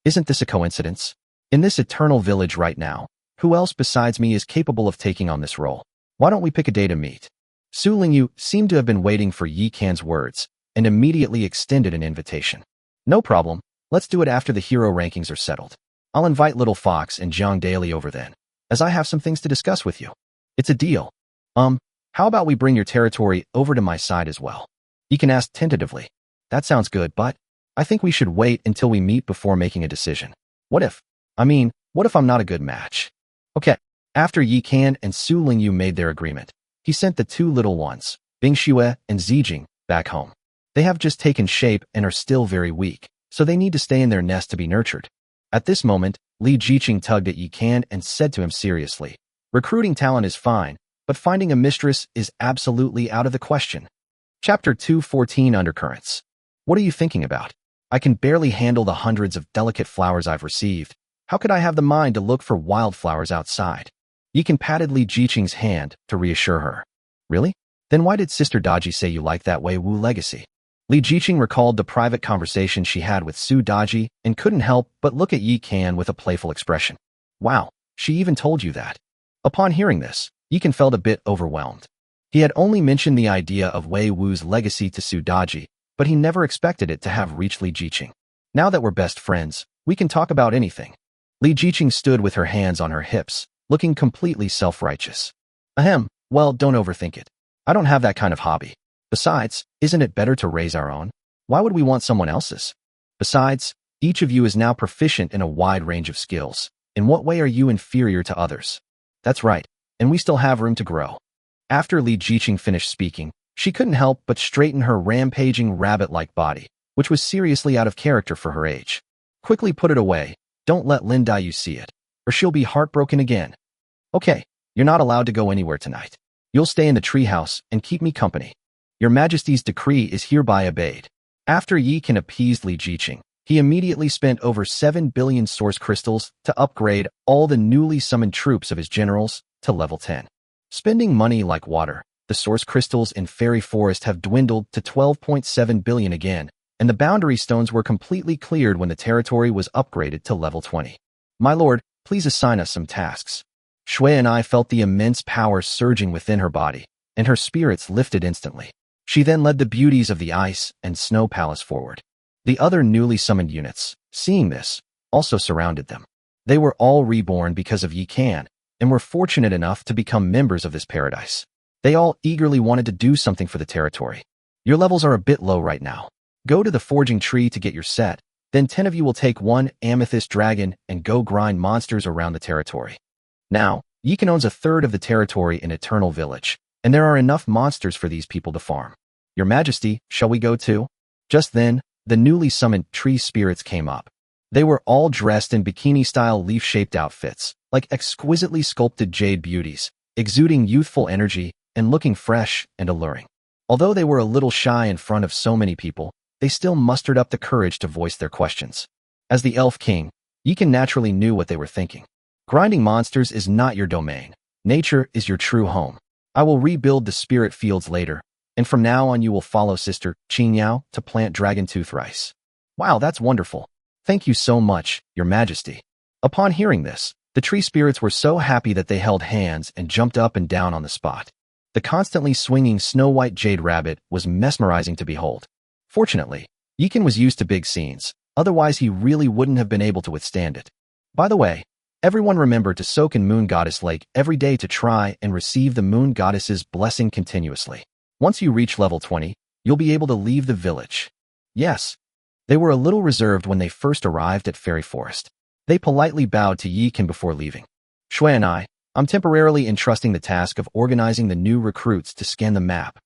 Isn't this a coincidence? In this Eternal Village right now, who else besides me is capable of taking on this role? Why don't we pick a day to meet? Su Lingyu seemed to have been waiting for Yi Can's words and immediately extended an invitation. No problem, let's do it after the hero rankings are settled. I'll invite Little Fox and Jiang Daily over then, as I have some things to discuss with you. It's a deal. How about we bring your territory over to my side as well? Yi Can asked tentatively. That sounds good, but I think we should wait until we meet before making a decision. What if I'm not a good match? Okay. After Yi Can and Su Lingyu made their agreement, he sent the 2 little ones, Bing Xue and Zijing, back home. They have just taken shape and are still very weak, so they need to stay in their nest to be nurtured. At this moment, Li Jiqing tugged at Yi Can and said to him seriously, recruiting talent is fine, but finding a mistress is absolutely out of the question. Chapter 2:14 Undercurrents. What are you thinking about? I can barely handle the hundreds of delicate flowers I've received. How could I have the mind to look for wildflowers outside? Yi Can patted Li Jiqing's hand to reassure her. Really? Then why did Sister Daji say you like that Wei Wu legacy? Li Jiqing recalled the private conversation she had with Su Daji and couldn't help but look at Yi Can with a playful expression. Wow, she even told you that. Upon hearing this, Yi Can felt a bit overwhelmed. He had only mentioned the idea of Wei Wu's legacy to Su Daji, but he never expected it to have reached Li Jiqing. Now that we're best friends, we can talk about anything. Li Jiqing stood with her hands on her hips, looking completely self-righteous. Ahem, well, don't overthink it. I don't have that kind of hobby. Besides, isn't it better to raise our own? Why would we want someone else's? Besides, each of you is now proficient in a wide range of skills. In what way are you inferior to others? That's right, and we still have room to grow. After Li Jiqing finished speaking, she couldn't help but straighten her rampaging rabbit-like body, which was seriously out of character for her age. Quickly put it away. Don't let Lin Daiyu see it, or she'll be heartbroken again. Okay, you're not allowed to go anywhere tonight. You'll stay in the treehouse and keep me company. Your Majesty's decree is hereby obeyed. After Yi Can appeased Li Jiqing, he immediately spent over 7 billion source crystals to upgrade all the newly summoned troops of his generals to level 10. Spending money like water, the source crystals in Fairy Forest have dwindled to 12.7 billion again, and the boundary stones were completely cleared when the territory was upgraded to level 20. My lord, please assign us some tasks. Shui and I felt the immense power surging within her body, and her spirits lifted instantly. She then led the beauties of the Ice and Snow Palace forward. The other newly summoned units, seeing this, also surrounded them. They were all reborn because of Yi Can, and were fortunate enough to become members of this paradise. They all eagerly wanted to do something for the territory. Your levels are a bit low right now. Go to the forging tree to get your set, then 10 of you will take 1 amethyst dragon and go grind monsters around the territory. Now, Yi Can owns a third of the territory in Eternal Village, and there are enough monsters for these people to farm. Your Majesty, shall we go too? Just then, the newly summoned tree spirits came up. They were all dressed in bikini-style leaf-shaped outfits, like exquisitely sculpted jade beauties, exuding youthful energy and looking fresh and alluring. Although they were a little shy in front of so many people, they still mustered up the courage to voice their questions. As the Elf King, Yikan naturally knew what they were thinking. Grinding monsters is not your domain. Nature is your true home. I will rebuild the spirit fields later, and from now on you will follow Sister Qingyao to plant dragon tooth rice. Wow, that's wonderful. Thank you so much, Your Majesty. Upon hearing this, the tree spirits were so happy that they held hands and jumped up and down on the spot. The constantly swinging snow-white jade rabbit was mesmerizing to behold. Fortunately, Yikan was used to big scenes, otherwise he really wouldn't have been able to withstand it. By the way, everyone remember to soak in Moon Goddess Lake every day to try and receive the Moon Goddess's blessing continuously. Once you reach level 20, you'll be able to leave the village. Yes, they were a little reserved when they first arrived at Fairy Forest. They politely bowed to Yikan before leaving. Shui and I'm temporarily entrusting the task of organizing the new recruits to scan the map.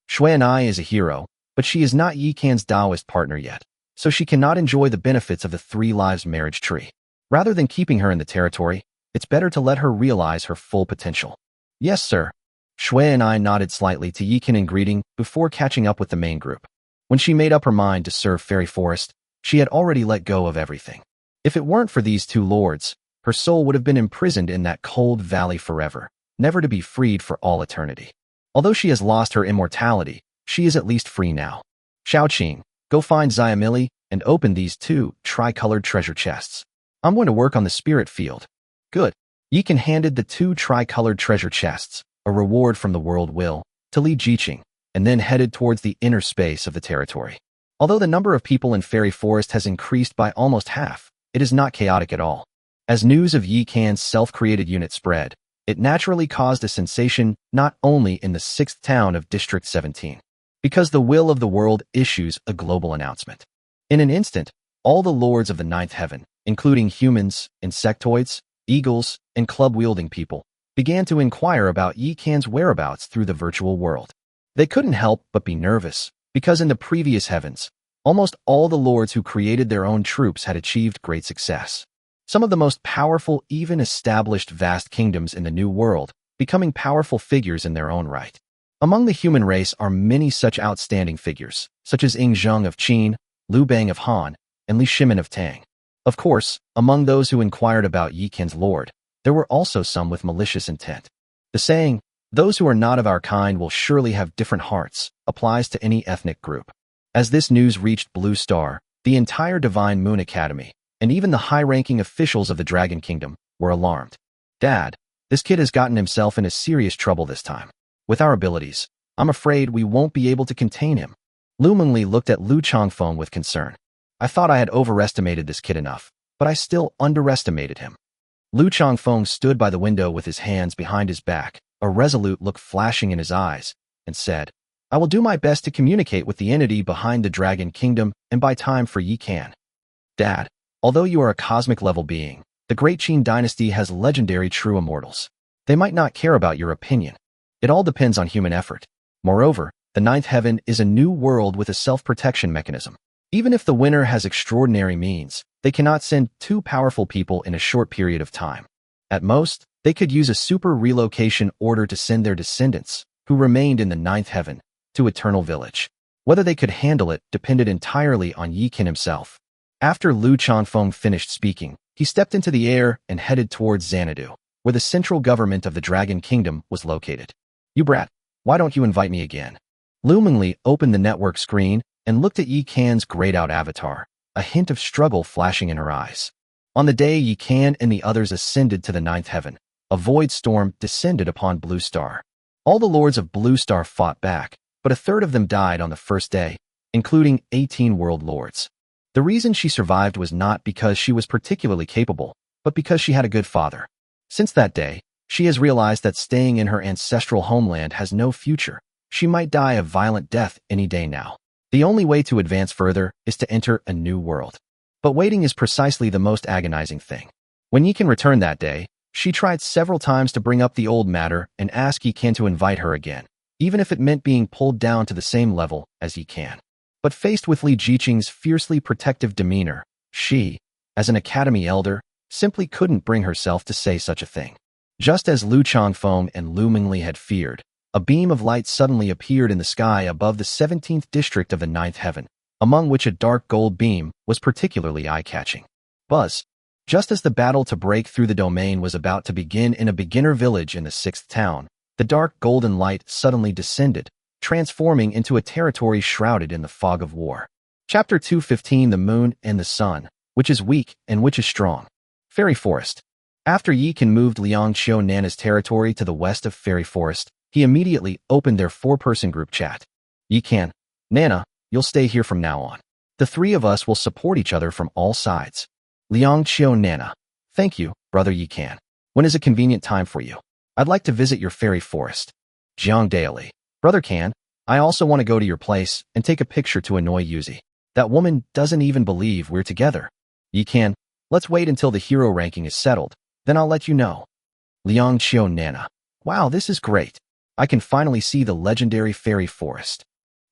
Shui is a hero, but she is not Yikan's Taoist partner yet, so she cannot enjoy the benefits of the Three Lives marriage tree. Rather than keeping her in the territory, it's better to let her realize her full potential. Yes, sir. Shui nodded slightly to Yikan in greeting before catching up with the main group. When she made up her mind to serve Fairy Forest, she had already let go of everything. If it weren't for these two lords, her soul would have been imprisoned in that cold valley forever, never to be freed for all eternity. Although she has lost her immortality, she is at least free now. Xiaoqing, go find Xiamili and open these two tricolored treasure chests. I'm going to work on the spirit field. Good. Yikan handed the two tricolored treasure chests, a reward from the world will, to Li Jiqing, and then headed towards the inner space of the territory. Although the number of people in Fairy Forest has increased by almost half, it is not chaotic at all. As news of Yikan's self-created unit spread, it naturally caused a sensation not only in the 6th town of District 17, because the will of the world issues a global announcement. In an instant, all the lords of the 9th heaven, including humans, insectoids, eagles, and club-wielding people, began to inquire about Yikan's whereabouts through the virtual world. They couldn't help but be nervous, because in the previous heavens, almost all the lords who created their own troops had achieved great success. Some of the most powerful even established vast kingdoms in the New World, becoming powerful figures in their own right. Among the human race are many such outstanding figures, such as Ying Zheng of Qin, Liu Bang of Han, and Li Shimin of Tang. Of course, among those who inquired about Yikan's lord, there were also some with malicious intent. The saying, "Those who are not of our kind will surely have different hearts," applies to any ethnic group. As this news reached Blue Star, the entire Divine Moon Academy, and even the high-ranking officials of the Dragon Kingdom, were alarmed. Dad, this kid has gotten himself into serious trouble this time. With our abilities, I'm afraid we won't be able to contain him. Lu Mengli looked at Lu Changfeng with concern. I thought I had overestimated this kid enough, but I still underestimated him. Lu Changfeng stood by the window with his hands behind his back, a resolute look flashing in his eyes, and said, I will do my best to communicate with the entity behind the Dragon Kingdom and buy time for Yikan. Dad, although you are a cosmic-level being, the Great Qin dynasty has legendary true immortals. They might not care about your opinion. It all depends on human effort. Moreover, the 9th heaven is a new world with a self-protection mechanism. Even if the winner has extraordinary means, they cannot send two powerful people in a short period of time. At most, they could use a super relocation order to send their descendants, who remained in the 9th heaven, to Eternal Village. Whether they could handle it depended entirely on Yikan himself. After Lu Changfeng finished speaking, he stepped into the air and headed towards Xanadu, where the central government of the Dragon Kingdom was located. You brat, why don't you invite me again? Lu Mengli opened the network screen and looked at Yikan's grayed-out avatar, a hint of struggle flashing in her eyes. On the day Yikan and the others ascended to the 9th heaven, a void storm descended upon Blue Star. All the lords of Blue Star fought back, but a third of them died on the first day, including 18 world lords. The reason she survived was not because she was particularly capable, but because she had a good father. Since that day, she has realized that staying in her ancestral homeland has no future. She might die a violent death any day now. The only way to advance further is to enter a new world. But waiting is precisely the most agonizing thing. When Yikan returned that day, she tried several times to bring up the old matter and ask Yikan to invite her again, even if it meant being pulled down to the same level as Yikan. But faced with Li Jiqing's fiercely protective demeanor, she, as an academy elder, simply couldn't bring herself to say such a thing. Just as Lu Changfeng and Lu Mengli had feared, a beam of light suddenly appeared in the sky above the 17th district of the 9th heaven, among which a dark gold beam was particularly eye-catching. Buzz. Just as the battle to break through the domain was about to begin in a beginner village in the 6th town, the dark golden light suddenly descended, transforming into a territory shrouded in the fog of war. Chapter 215 The Moon and the Sun, which is weak and which is strong. Fairy Forest. After Yikan moved Liang Xiao Nana's territory to the west of Fairy Forest, he immediately opened their 4-person group chat. Yikan, Nana, you'll stay here from now on. The 3 of us will support each other from all sides. Liang Xiao Nana. Thank you, brother Yikan. When is a convenient time for you? I'd like to visit your Fairy Forest. Jiang Daily. Brother Kan, I also want to go to your place and take a picture to annoy Yuzi. That woman doesn't even believe we're together. Yikan, let's wait until the hero ranking is settled, then I'll let you know. Liang Xiao Nana. Wow, this is great. I can finally see the legendary Fairy Forest.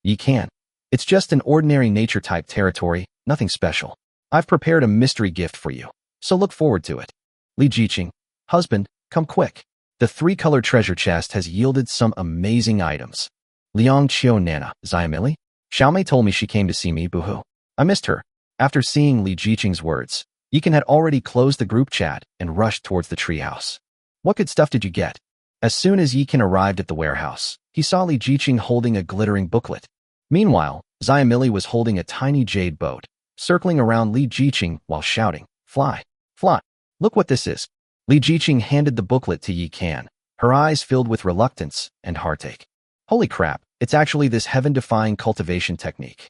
Yikan. It's just an ordinary nature-type territory, nothing special. I've prepared a mystery gift for you, so look forward to it. Li Jiqing. Husband, come quick. The 3-color treasure chest has yielded some amazing items. Liang Xiao Nana. Xiaomili? Xiaomei told me she came to see me, boohoo. I missed her. After seeing Li Jiqing's words, Yikan had already closed the group chat and rushed towards the treehouse. What good stuff did you get? As soon as Yikan arrived at the warehouse, he saw Li Jiqing holding a glittering booklet. Meanwhile, Xiaomili was holding a tiny jade boat, circling around Li Jiqing while shouting, Fly, fly. Look what this is. Li Jiqing handed the booklet to Yikan, her eyes filled with reluctance and heartache. Holy crap, it's actually this heaven-defying cultivation technique.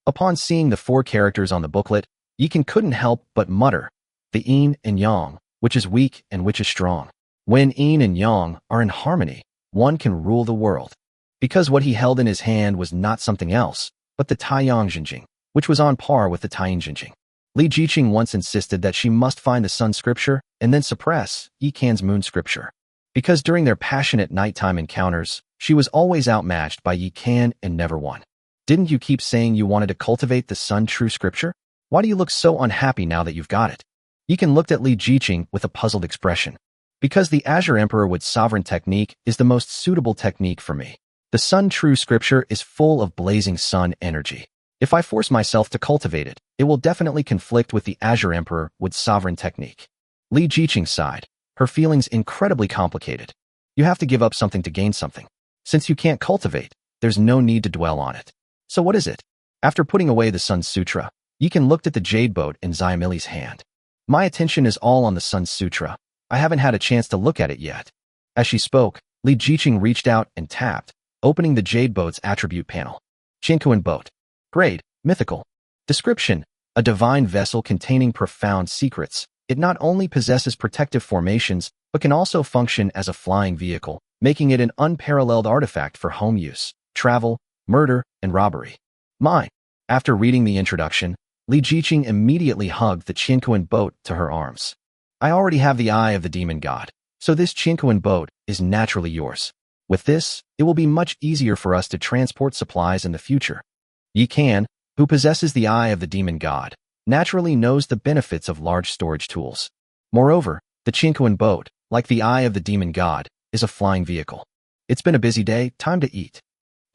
Upon seeing the 4 characters on the booklet, Yikan couldn't help but mutter, the yin and yang, which is weak and which is strong. When yin and yang are in harmony, one can rule the world. Because what he held in his hand was not something else, but the Taiyang Jinjing, which was on par with the Taiying Jinjing. Li Jiqing once insisted that she must find the sun scripture and then suppress Yikan's moon scripture. Because during their passionate nighttime encounters, she was always outmatched by Yikan and never won. Didn't you keep saying you wanted to cultivate the sun true scripture? Why do you look so unhappy now that you've got it? Yikan looked at Li Jiqing with a puzzled expression. Because the Azure Emperor with Sovereign Technique is the most suitable technique for me. The sun true scripture is full of blazing sun energy. If I force myself to cultivate it, it will definitely conflict with the Azure Emperor with Sovereign Technique. Li Jiqing sighed, her feelings incredibly complicated. You have to give up something to gain something. Since you can't cultivate, there's no need to dwell on it. So what is it? After putting away the Sun Sutra, Yikan looked at the jade boat in Xiaomili's hand. My attention is all on the Sun Sutra. I haven't had a chance to look at it yet. As she spoke, Li Jiqing reached out and tapped, opening the jade boat's attribute panel. Qinkuan boat. Grade, mythical. Description, a divine vessel containing profound secrets. It not only possesses protective formations, but can also function as a flying vehicle, making it an unparalleled artifact for home use, travel, murder, and robbery. Mine. After reading the introduction, Li Jiqing immediately hugged the Qinkuan boat to her arms. I already have the eye of the demon god, so this Qinkuan boat is naturally yours. With this, it will be much easier for us to transport supplies in the future. Yikan, who possesses the eye of the demon god, naturally knows the benefits of large storage tools. Moreover, the Qinkuan boat, like the eye of the demon god, is a flying vehicle. It's been a busy day, time to eat.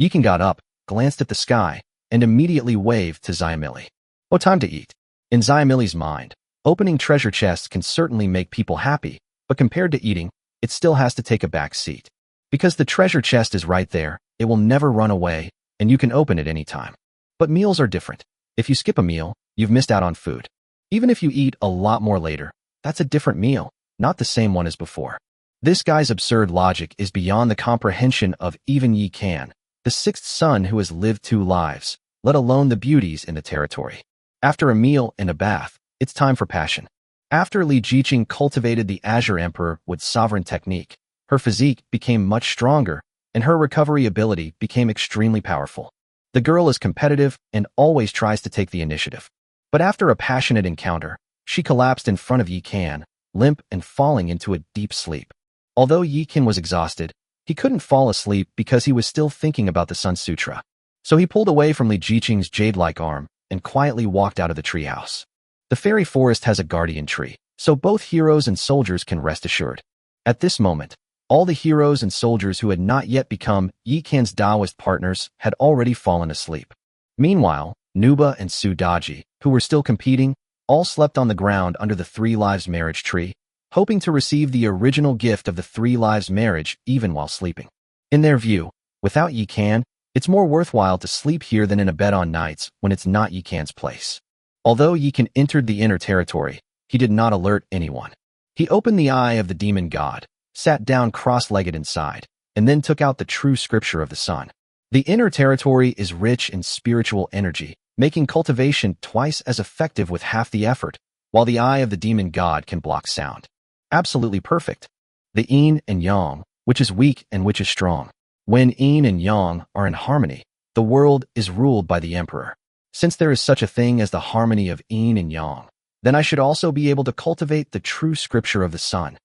Yikan got up, glanced at the sky, and immediately waved to Xiaomili. Oh, time to eat. In Xiaomili's mind, opening treasure chests can certainly make people happy, but compared to eating, it still has to take a back seat. Because the treasure chest is right there, it will never run away, and you can open it anytime. But meals are different. If you skip a meal, you've missed out on food. Even if you eat a lot more later, that's a different meal, not the same one as before. This guy's absurd logic is beyond the comprehension of even Yikan, the 6th son who has lived 2 lives, let alone the beauties in the territory. After a meal and a bath, it's time for passion. After Li Jiqing cultivated the Azure Emperor with Sovereign Technique, her physique became much stronger, and her recovery ability became extremely powerful. The girl is competitive and always tries to take the initiative. But after a passionate encounter, she collapsed in front of Yikan, limp and falling into a deep sleep. Although Yikan was exhausted, he couldn't fall asleep because he was still thinking about the Sun Sutra. So he pulled away from Li Jiqing's jade-like arm and quietly walked out of the treehouse. The fairy forest has a guardian tree, so both heroes and soldiers can rest assured. At this moment, all the heroes and soldiers who had not yet become Yikan's Taoist partners had already fallen asleep. Meanwhile, Nuba and Sudaji, who were still competing, all slept on the ground under the Three Lives marriage tree, hoping to receive the original gift of the Three Lives marriage even while sleeping. In their view, without Yikan, it's more worthwhile to sleep here than in a bed on nights when it's not Yikan's place. Although Yikan entered the inner territory, he did not alert anyone. He opened the eye of the demon god, sat down cross-legged inside, and then took out the true scripture of the sun. The inner territory is rich in spiritual energy, making cultivation twice as effective with half the effort, while the eye of the demon god can block sound. Absolutely perfect. The yin and yang, which is weak and which is strong. When yin and yang are in harmony, the world is ruled by the emperor. Since there is such a thing as the harmony of yin and yang, then I should also be able to cultivate the true scripture of the sun.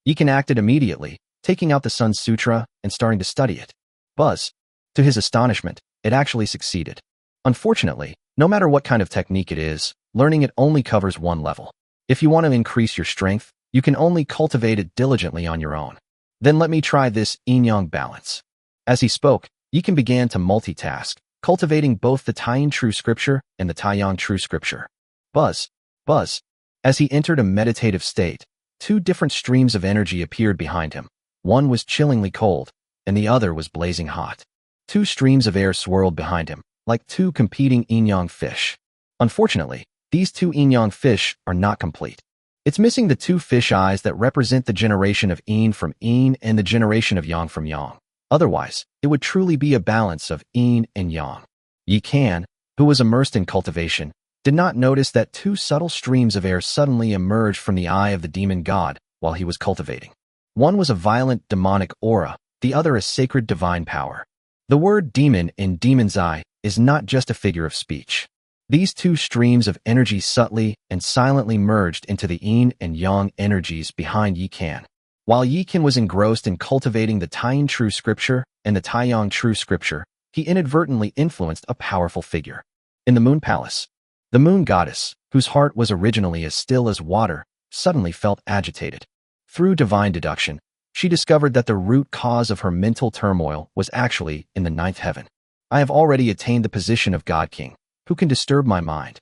Yikan acted immediately, taking out the Sun Sutra and starting to study it. Buzz. To his astonishment, it actually succeeded. Unfortunately, no matter what kind of technique it is, learning it only covers one level. If you want to increase your strength, you can only cultivate it diligently on your own. Then let me try this yin-yang balance. As he spoke, Yikan began to multitask, cultivating both the Taiyin true scripture and the Taiyang true scripture. Buzz. Buzz. As he entered a meditative state, two different streams of energy appeared behind him. One was chillingly cold, and the other was blazing hot. Two streams of air swirled behind him, like two competing yin-yang fish. Unfortunately, these two yin-yang fish are not complete. It's missing the two fish eyes that represent the generation of yin from yin and the generation of yang from yang. Otherwise, it would truly be a balance of yin and yang. Yikan, who was immersed in cultivation, did not notice that two subtle streams of air suddenly emerged from the eye of the demon god while he was cultivating. One was a violent demonic aura, the other a sacred divine power. The word demon in demon's eye is not just a figure of speech. These two streams of energy subtly and silently merged into the yin and yang energies behind Yikan. While Yikan was engrossed in cultivating the Taiyin true scripture and the Taiyang true scripture, he inadvertently influenced a powerful figure. In the Moon Palace, the moon goddess, whose heart was originally as still as water, suddenly felt agitated. Through divine deduction, she discovered that the root cause of her mental turmoil was actually in the ninth heaven. I have already attained the position of God King. Who can disturb my mind?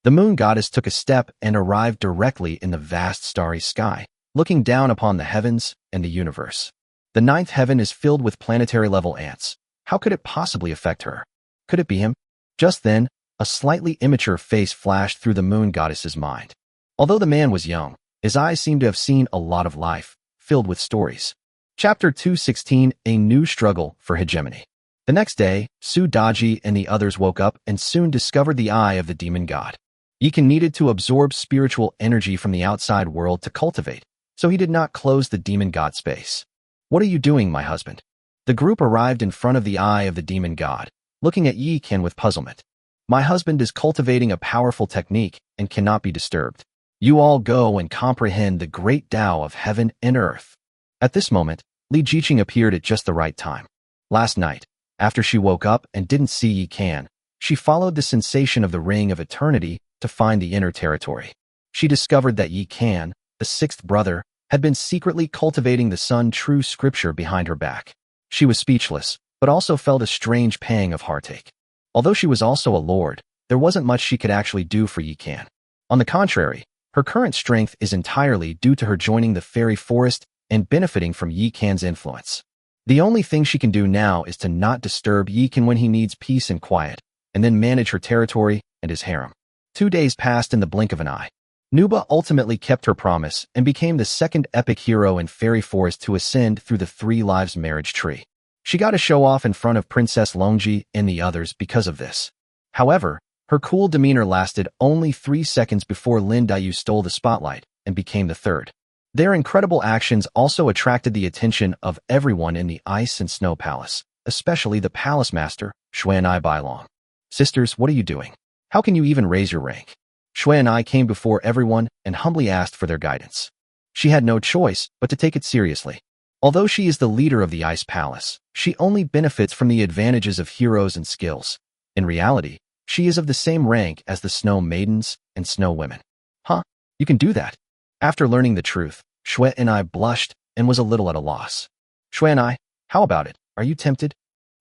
The moon goddess took a step and arrived directly in the vast starry sky, looking down upon the heavens and the universe. The ninth heaven is filled with planetary-level ants. How could it possibly affect her? Could it be him? Just then, a slightly immature face flashed through the moon goddess's mind. Although the man was young, his eyes seemed to have seen a lot of life, filled with stories. Chapter 216, A New Struggle for Hegemony. The next day, Sudaji and the others woke up and soon discovered the eye of the demon god. Yikan needed to absorb spiritual energy from the outside world to cultivate, so he did not close the demon god space. What are you doing, my husband? The group arrived in front of the eye of the demon god, looking at Yikan with puzzlement. My husband is cultivating a powerful technique and cannot be disturbed. You all go and comprehend the great Tao of heaven and earth. At this moment, Li Jiqing appeared at just the right time. Last night, after she woke up and didn't see Yikan, she followed the sensation of the ring of eternity to find the inner territory. She discovered that Yikan, the sixth brother, had been secretly cultivating the sun true scripture behind her back. She was speechless, but also felt a strange pang of heartache. Although she was also a lord, there wasn't much she could actually do for Yikan. On the contrary, her current strength is entirely due to her joining the fairy forest and benefiting from Yikan's influence. The only thing she can do now is to not disturb Yikan when he needs peace and quiet, and then manage her territory and his harem. 2 days passed in the blink of an eye. Nuba ultimately kept her promise and became the second epic hero in Fairy Forest to ascend through the Three Lives marriage tree. She got a show off in front of Princess Longji and the others because of this. However, her cool demeanor lasted only 3 seconds before Lin Dayu stole the spotlight and became the third. Their incredible actions also attracted the attention of everyone in the Ice and Snow Palace, especially the palace master, Xuanai Bailong. Sisters, what are you doing? How can you even raise your rank? Xuanai came before everyone and humbly asked for their guidance. She had no choice but to take it seriously. Although she is the leader of the Ice Palace, she only benefits from the advantages of heroes and skills. In reality, she is of the same rank as the Snow Maidens and Snow Women. Huh? You can do that? After learning the truth, Xuanai blushed and was a little at a loss. Xuanai, how about it? Are you tempted?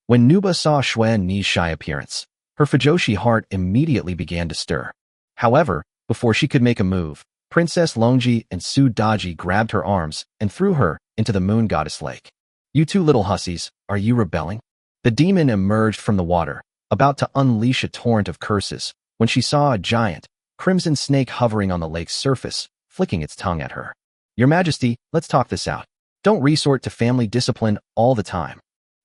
When Nuba saw Xuanai's shy appearance, Her Fujoshi heart immediately began to stir. However, before she could make a move, Princess Longji and Su Daji grabbed her arms and threw her into the moon goddess lake. You two little hussies, are you rebelling? The demon emerged from the water, about to unleash a torrent of curses, when she saw a giant, crimson snake hovering on the lake's surface, flicking its tongue at her. Your Majesty, let's talk this out. Don't resort to family discipline all the time.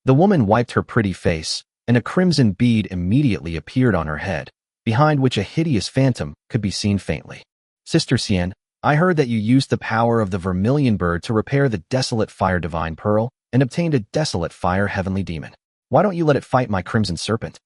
The woman wiped her pretty face, and a crimson bead immediately appeared on her head, behind which a hideous phantom could be seen faintly. Sister Xian, I heard that you used the power of the vermilion bird to repair the desolate fire divine pearl and obtained a desolate fire heavenly demon. Why don't you let it fight my crimson serpent?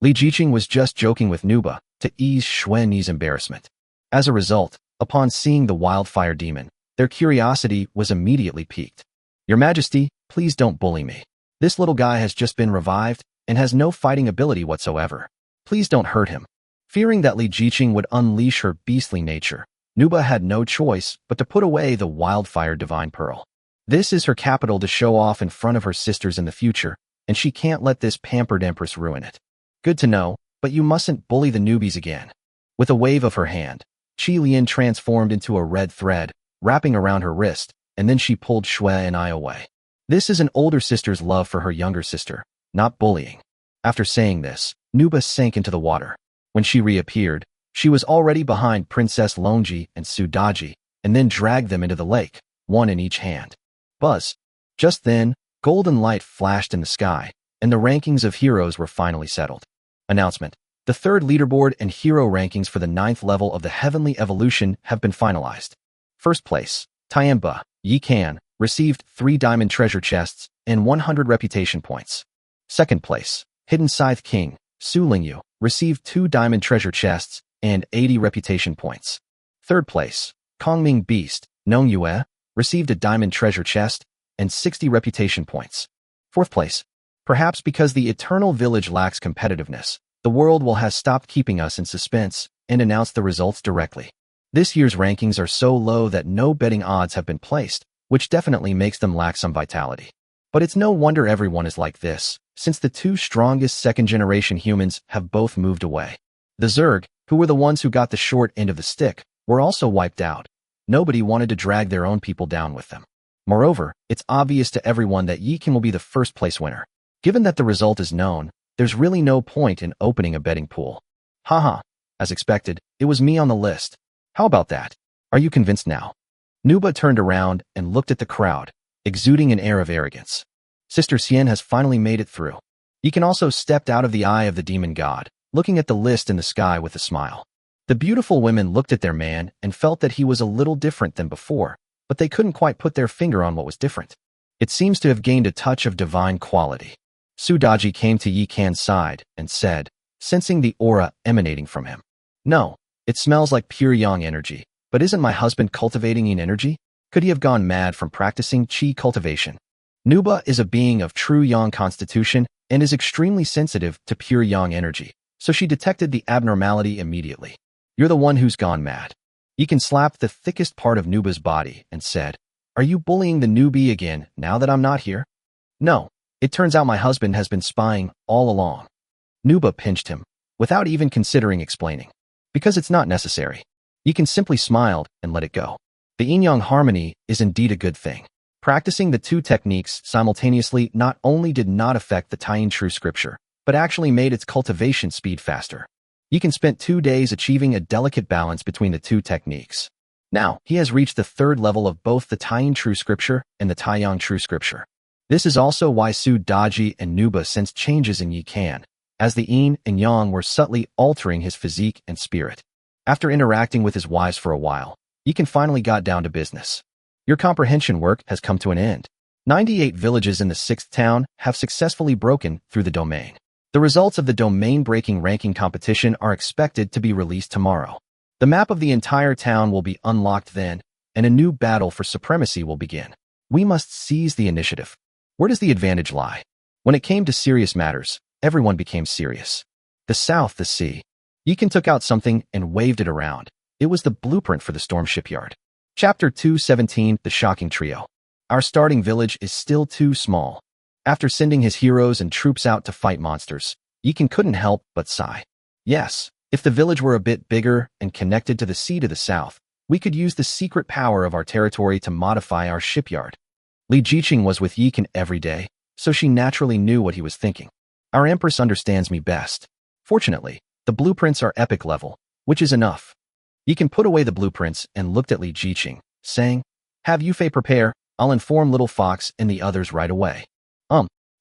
Li Jiqing was just joking with Nuba to ease Xuanyi's embarrassment. As a result, upon seeing the wildfire demon, their curiosity was immediately piqued. Your Majesty, please don't bully me. This little guy has just been revived and has no fighting ability whatsoever. Please don't hurt him. Fearing that Li Jiqing would unleash her beastly nature, Nuba had no choice but to put away the wildfire divine pearl. This is her capital to show off in front of her sisters in the future, and she can't let this pampered empress ruin it. Good to know, but you mustn't bully the newbies again. With a wave of her hand, Qi Lian transformed into a red thread, wrapping around her wrist, and then she pulled Shui and I away. This is an older sister's love for her younger sister, not bullying. After saying this, Nuba sank into the water. When she reappeared, she was already behind Princess Longji and Su Daji, and then dragged them into the lake, one in each hand. Buzz. Just then, golden light flashed in the sky, and the rankings of heroes were finally settled. Announcement. The third leaderboard and hero rankings for the 9th level of the Heavenly Evolution have been finalized. First place, Tianba, Yi Kan, received 3 diamond treasure chests and 100 reputation points. Second place, Hidden Scythe King, Su Lingyu, received 2 diamond treasure chests and 80 reputation points. Third place, Kongming Beast, Nong Yue, received a diamond treasure chest and 60 reputation points. Fourth place. Perhaps because the Eternal Village lacks competitiveness, the world will have stopped keeping us in suspense and announced the results directly. This year's rankings are so low that no betting odds have been placed, which definitely makes them lack some vitality. But it's no wonder everyone is like this, since the 2 strongest second-generation humans have both moved away. The Zerg, who were the ones who got the short end of the stick, were also wiped out. Nobody wanted to drag their own people down with them. Moreover, it's obvious to everyone that Yi Kan will be the first place winner. Given that the result is known, there's really no point in opening a betting pool. Haha, as expected, it was me on the list. How about that? Are you convinced now? Nuba turned around and looked at the crowd, exuding an air of arrogance. Sister Xian has finally made it through. Yi Kan also stepped out of the eye of the demon god, looking at the list in the sky with a smile. The beautiful women looked at their man and felt that he was a little different than before, but they couldn't quite put their finger on what was different. It seems to have gained a touch of divine quality. Su Daji came to Yi Kan's side and said, sensing the aura emanating from him. No, it smells like pure yang energy, but isn't my husband cultivating yin energy? Could he have gone mad from practicing qi cultivation? Nuba is a being of true yang constitution and is extremely sensitive to pure yang energy, so she detected the abnormality immediately. You're the one who's gone mad. Yi Kan slapped the thickest part of Nuba's body and said, are you bullying the newbie again now that I'm not here? No, it turns out my husband has been spying all along. Nuba pinched him, without even considering explaining. Because it's not necessary. Yi Kan simply smiled and let it go. The yin-yang harmony is indeed a good thing. Practicing the 2 techniques simultaneously not only did not affect the Taiyin True Scripture, but actually made its cultivation speed faster. Yi Kan spent 2 days achieving a delicate balance between the 2 techniques. Now, he has reached the 3rd level of both the Taiyin True Scripture and the Taiyang True Scripture. This is also why Su Daji and Nuba sensed changes in Yi Kan, as the yin and yang were subtly altering his physique and spirit. After interacting with his wives for a while, Yi Kan finally got down to business. Your comprehension work has come to an end. 98 villages in the 6th town have successfully broken through the domain. The results of the domain-breaking ranking competition are expected to be released tomorrow. The map of the entire town will be unlocked then, and a new battle for supremacy will begin. We must seize the initiative. Where does the advantage lie? When it came to serious matters, everyone became serious. The south, the sea. Yi Kan took out something and waved it around. It was the blueprint for the storm shipyard. Chapter 217, The Shocking Trio. Our starting village is still too small. After sending his heroes and troops out to fight monsters, Yikan couldn't help but sigh. Yes, if the village were a bit bigger and connected to the sea to the south, we could use the secret power of our territory to modify our shipyard. Li Jiqing was with Yikan every day, so she naturally knew what he was thinking. Our empress understands me best. Fortunately, the blueprints are epic level, which is enough. Yikan put away the blueprints and looked at Li Jiqing, saying, "Have Yufei prepare, I'll inform Little Fox and the others right away."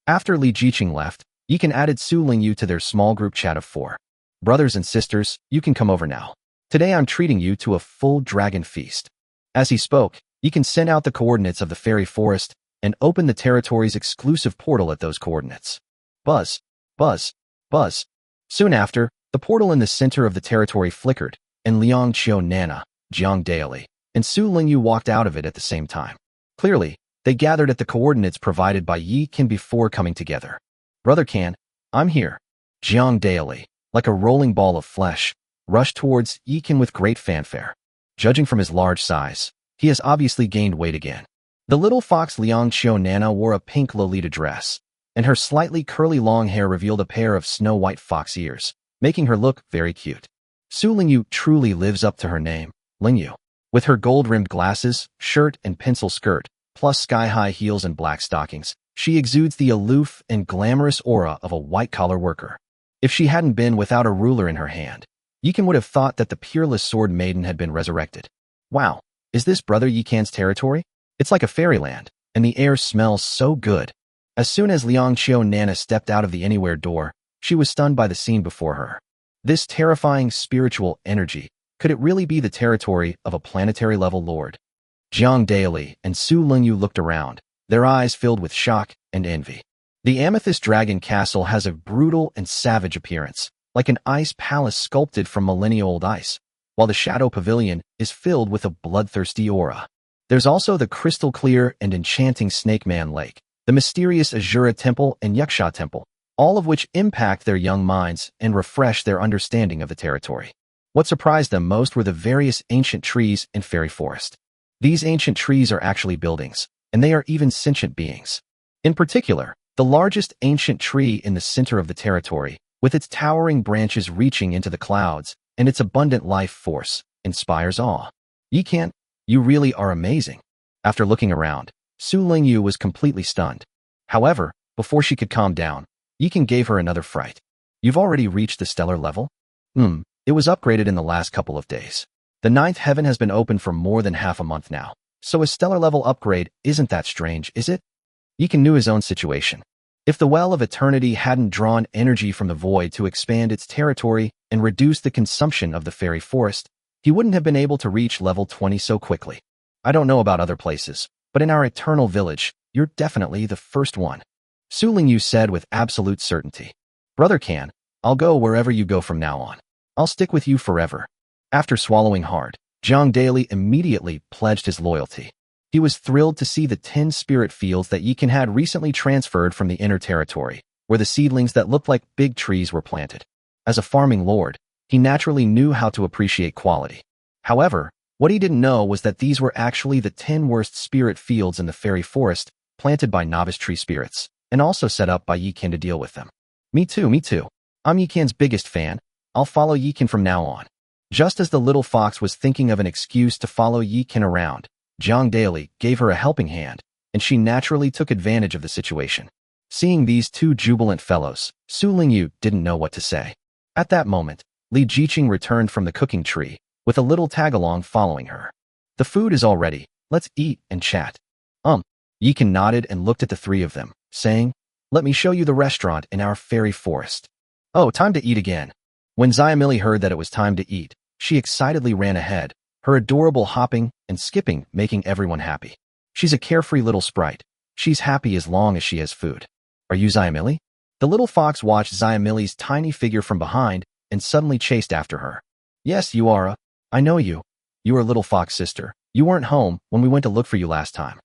After Li Jiqing left, Yikan added Su Lingyu to their small group chat of 4. "Brothers and sisters, you can come over now. Today I'm treating you to a full dragon feast." As he spoke, Yikan sent out the coordinates of the fairy forest and opened the territory's exclusive portal at those coordinates. Buzz, buzz, buzz. Soon after, the portal in the center of the territory flickered, and Liang Qiu Nana, Jiang Daoli, and Su Lingyu walked out of it at the same time. Clearly, they gathered at the coordinates provided by Yi Kan before coming together. "Brother Kan, I'm here." Jiang Daoli, like a rolling ball of flesh, rushed towards Yi Kan with great fanfare. Judging from his large size, he has obviously gained weight again. The little fox Liang Qiu Nana wore a pink Lolita dress, and her slightly curly long hair revealed a pair of snow-white fox ears, making her look very cute. Su Lingyu truly lives up to her name, Lingyu. With her gold-rimmed glasses, shirt and pencil skirt, plus sky-high heels and black stockings, she exudes the aloof and glamorous aura of a white-collar worker. If she hadn't been without a ruler in her hand, Yikan would have thought that the peerless sword maiden had been resurrected. Wow, is this Brother Yikan's territory? It's like a fairyland, and the air smells so good. As soon as Liang Qiu Nana stepped out of the anywhere door, she was stunned by the scene before her. This terrifying spiritual energy, could it really be the territory of a planetary-level lord? Jiang Daoli and Su Lingyu looked around, their eyes filled with shock and envy. The Amethyst Dragon Castle has a brutal and savage appearance, like an ice palace sculpted from millennia-old ice, while the Shadow Pavilion is filled with a bloodthirsty aura. There's also the crystal-clear and enchanting Snake Man Lake, the mysterious Azura Temple and Yaksha Temple, all of which impact their young minds and refresh their understanding of the territory. What surprised them most were the various ancient trees in Fairy Forest. These ancient trees are actually buildings, and they are even sentient beings. In particular, the largest ancient tree in the center of the territory, with its towering branches reaching into the clouds and its abundant life force, inspires awe. Yikan, you really are amazing. After looking around, Su Lingyu was completely stunned. However, before she could calm down, Yikan gave her another fright. "You've already reached the stellar level?" It was upgraded in the last couple of days. The 9th heaven has been open for more than half a month now, so a stellar level upgrade isn't that strange, is it? Yikan knew his own situation. If the Well of Eternity hadn't drawn energy from the void to expand its territory and reduce the consumption of the fairy forest, he wouldn't have been able to reach level 20 so quickly. "I don't know about other places, but in our eternal village, you're definitely the first one," Su Lingyu said with absolute certainty. "Brother Kan, I'll go wherever you go from now on. I'll stick with you forever." After swallowing hard, Jiang Daoli immediately pledged his loyalty. He was thrilled to see the 10 spirit fields that Yikan had recently transferred from the inner territory, where the seedlings that looked like big trees were planted. As a farming lord, he naturally knew how to appreciate quality. However, what he didn't know was that these were actually the 10 worst spirit fields in the fairy forest, planted by novice tree spirits, and also set up by Yikan to deal with them. Me too. I'm Yikan's biggest fan. I'll follow Yikan from now on." Just as the little fox was thinking of an excuse to follow Yikan around, Jiang Daoli gave her a helping hand, and she naturally took advantage of the situation. Seeing these two jubilant fellows, Su Lingyu didn't know what to say. At that moment, Li Jiqing returned from the cooking tree, with a little tag-along following her. "The food is all ready, let's eat and chat." Yikan nodded and looked at the three of them, saying, "Let me show you the restaurant in our fairy forest." "Oh, time to eat again." When Xiamili heard that it was time to eat, she excitedly ran ahead, her adorable hopping and skipping making everyone happy. She's a carefree little sprite. She's happy as long as she has food. "Are you Xiamili?" The little fox watched Xiamili's tiny figure from behind and suddenly chased after her. "Yes, you are. I know you. You are Little Fox sister. You weren't home when we went to look for you last time."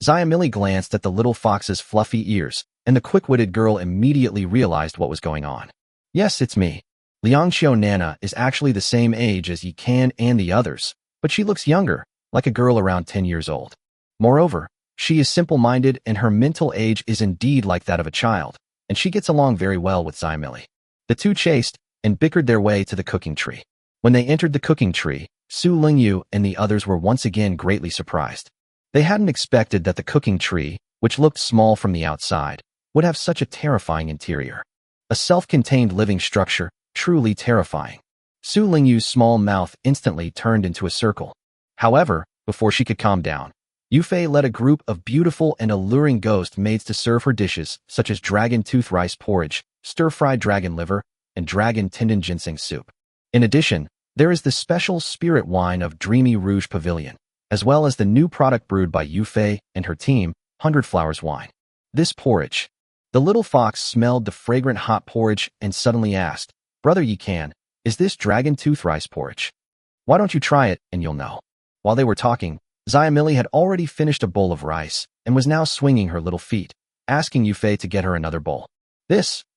Xiamili glanced at the little fox's fluffy ears, and the quick-witted girl immediately realized what was going on. "Yes, it's me. Liang Qiu Nana is actually the same age as Yikan and the others, but she looks younger, like a girl around 10 years old. Moreover, she is simple-minded and her mental age is indeed like that of a child, and she gets along very well with Xiamili. The two chased and bickered their way to the cooking tree. When they entered the cooking tree, Su Lingyu and the others were once again greatly surprised. They hadn't expected that the cooking tree, which looked small from the outside, would have such a terrifying interior. A self-contained living structure, truly terrifying. Su Lingyu's small mouth instantly turned into a circle. However, before she could calm down, Yufei led a group of beautiful and alluring ghost maids to serve her dishes, such as dragon tooth rice porridge, stir-fried dragon liver, and dragon tendon ginseng soup. In addition, there is the special spirit wine of Dreamy Rouge Pavilion, as well as the new product brewed by Yufei and her team, 100 Flowers Wine. This porridge. The little fox smelled the fragrant hot porridge and suddenly asked, "Brother Yikan, is this dragon tooth rice porridge? Why don't you try it and you'll know?" While they were talking, Xiamili had already finished a bowl of rice and was now swinging her little feet, asking Yufei to get her another bowl.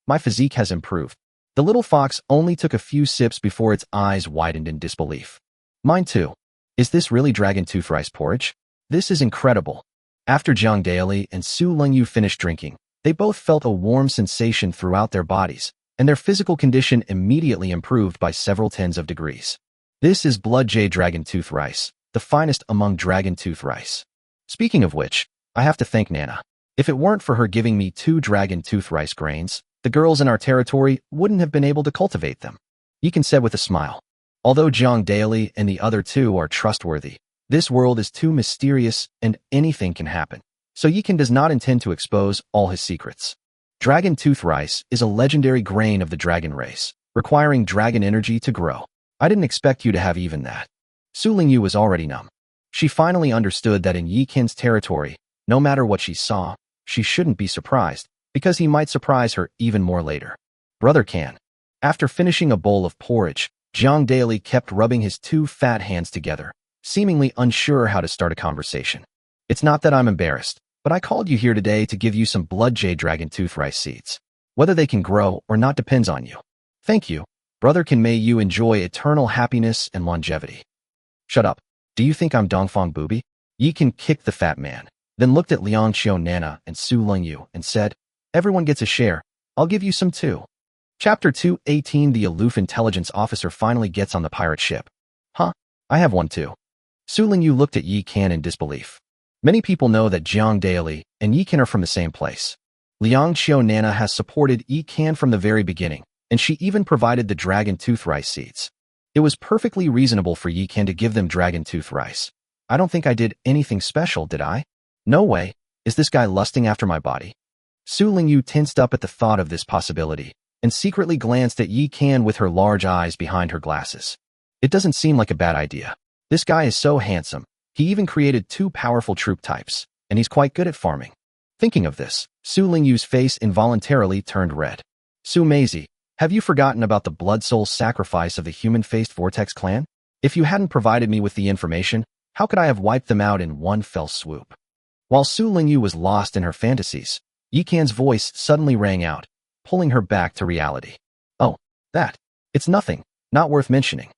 My physique has improved." The little fox only took a few sips before its eyes widened in disbelief. "Mine too. Is this really dragon tooth rice porridge? This is incredible." After Jiang Daoli and Su Lingyu finished drinking, they both felt a warm sensation throughout their bodies, and their physical condition immediately improved by several tens of degrees. This is blood jade dragon tooth rice, the finest among dragon tooth rice. Speaking of which, I have to thank Nana. If it weren't for her giving me 2 dragon tooth rice grains, the girls in our territory wouldn't have been able to cultivate them. Yikan said with a smile. Although Jiang Daoli and the other two are trustworthy, this world is too mysterious and anything can happen, so Yikan does not intend to expose all his secrets. Dragon tooth rice is a legendary grain of the dragon race, requiring dragon energy to grow. I didn't expect you to have even that. Su Lingyu was already numb. She finally understood that in Yikan's territory, no matter what she saw, she shouldn't be surprised, because he might surprise her even more later. Brother Kan. After finishing a bowl of porridge, Jiang Daoli kept rubbing his 2 fat hands together, seemingly unsure how to start a conversation. "It's not that I'm embarrassed, but I called you here today to give you some blood jade dragon tooth rice seeds. Whether they can grow or not depends on you. Thank you. Brother Kan, may you enjoy eternal happiness and longevity." "Shut up. Do you think I'm Dongfang Booby?" Yikan kicked the fat man, then looked at Liang Qiu Nana and Su Lingyu and said, "Everyone gets a share. I'll give you some too." Chapter 218. The aloof intelligence officer finally gets on the pirate ship. "Huh? I have one too." Su Lingyu looked at Yikan in disbelief. Many people know that Jiang Daoli and Yikan are from the same place. Liang Qiu Nana has supported Yikan from the very beginning, and she even provided the dragon tooth rice seeds. It was perfectly reasonable for Yikan to give them dragon tooth rice. I don't think I did anything special, did I? No way. Is this guy lusting after my body? Su Lingyu tensed up at the thought of this possibility, and secretly glanced at Yikan with her large eyes behind her glasses. It doesn't seem like a bad idea. This guy is so handsome. He even created 2 powerful troop types, and he's quite good at farming. Thinking of this, Su Lingyu's face involuntarily turned red. "Su Meizi, have you forgotten about the blood soul sacrifice of the human-faced Vortex clan? If you hadn't provided me with the information, how could I have wiped them out in one fell swoop?" While Su Lingyu was lost in her fantasies, Yikan's voice suddenly rang out, pulling her back to reality. "Oh, that. It's nothing, not worth mentioning."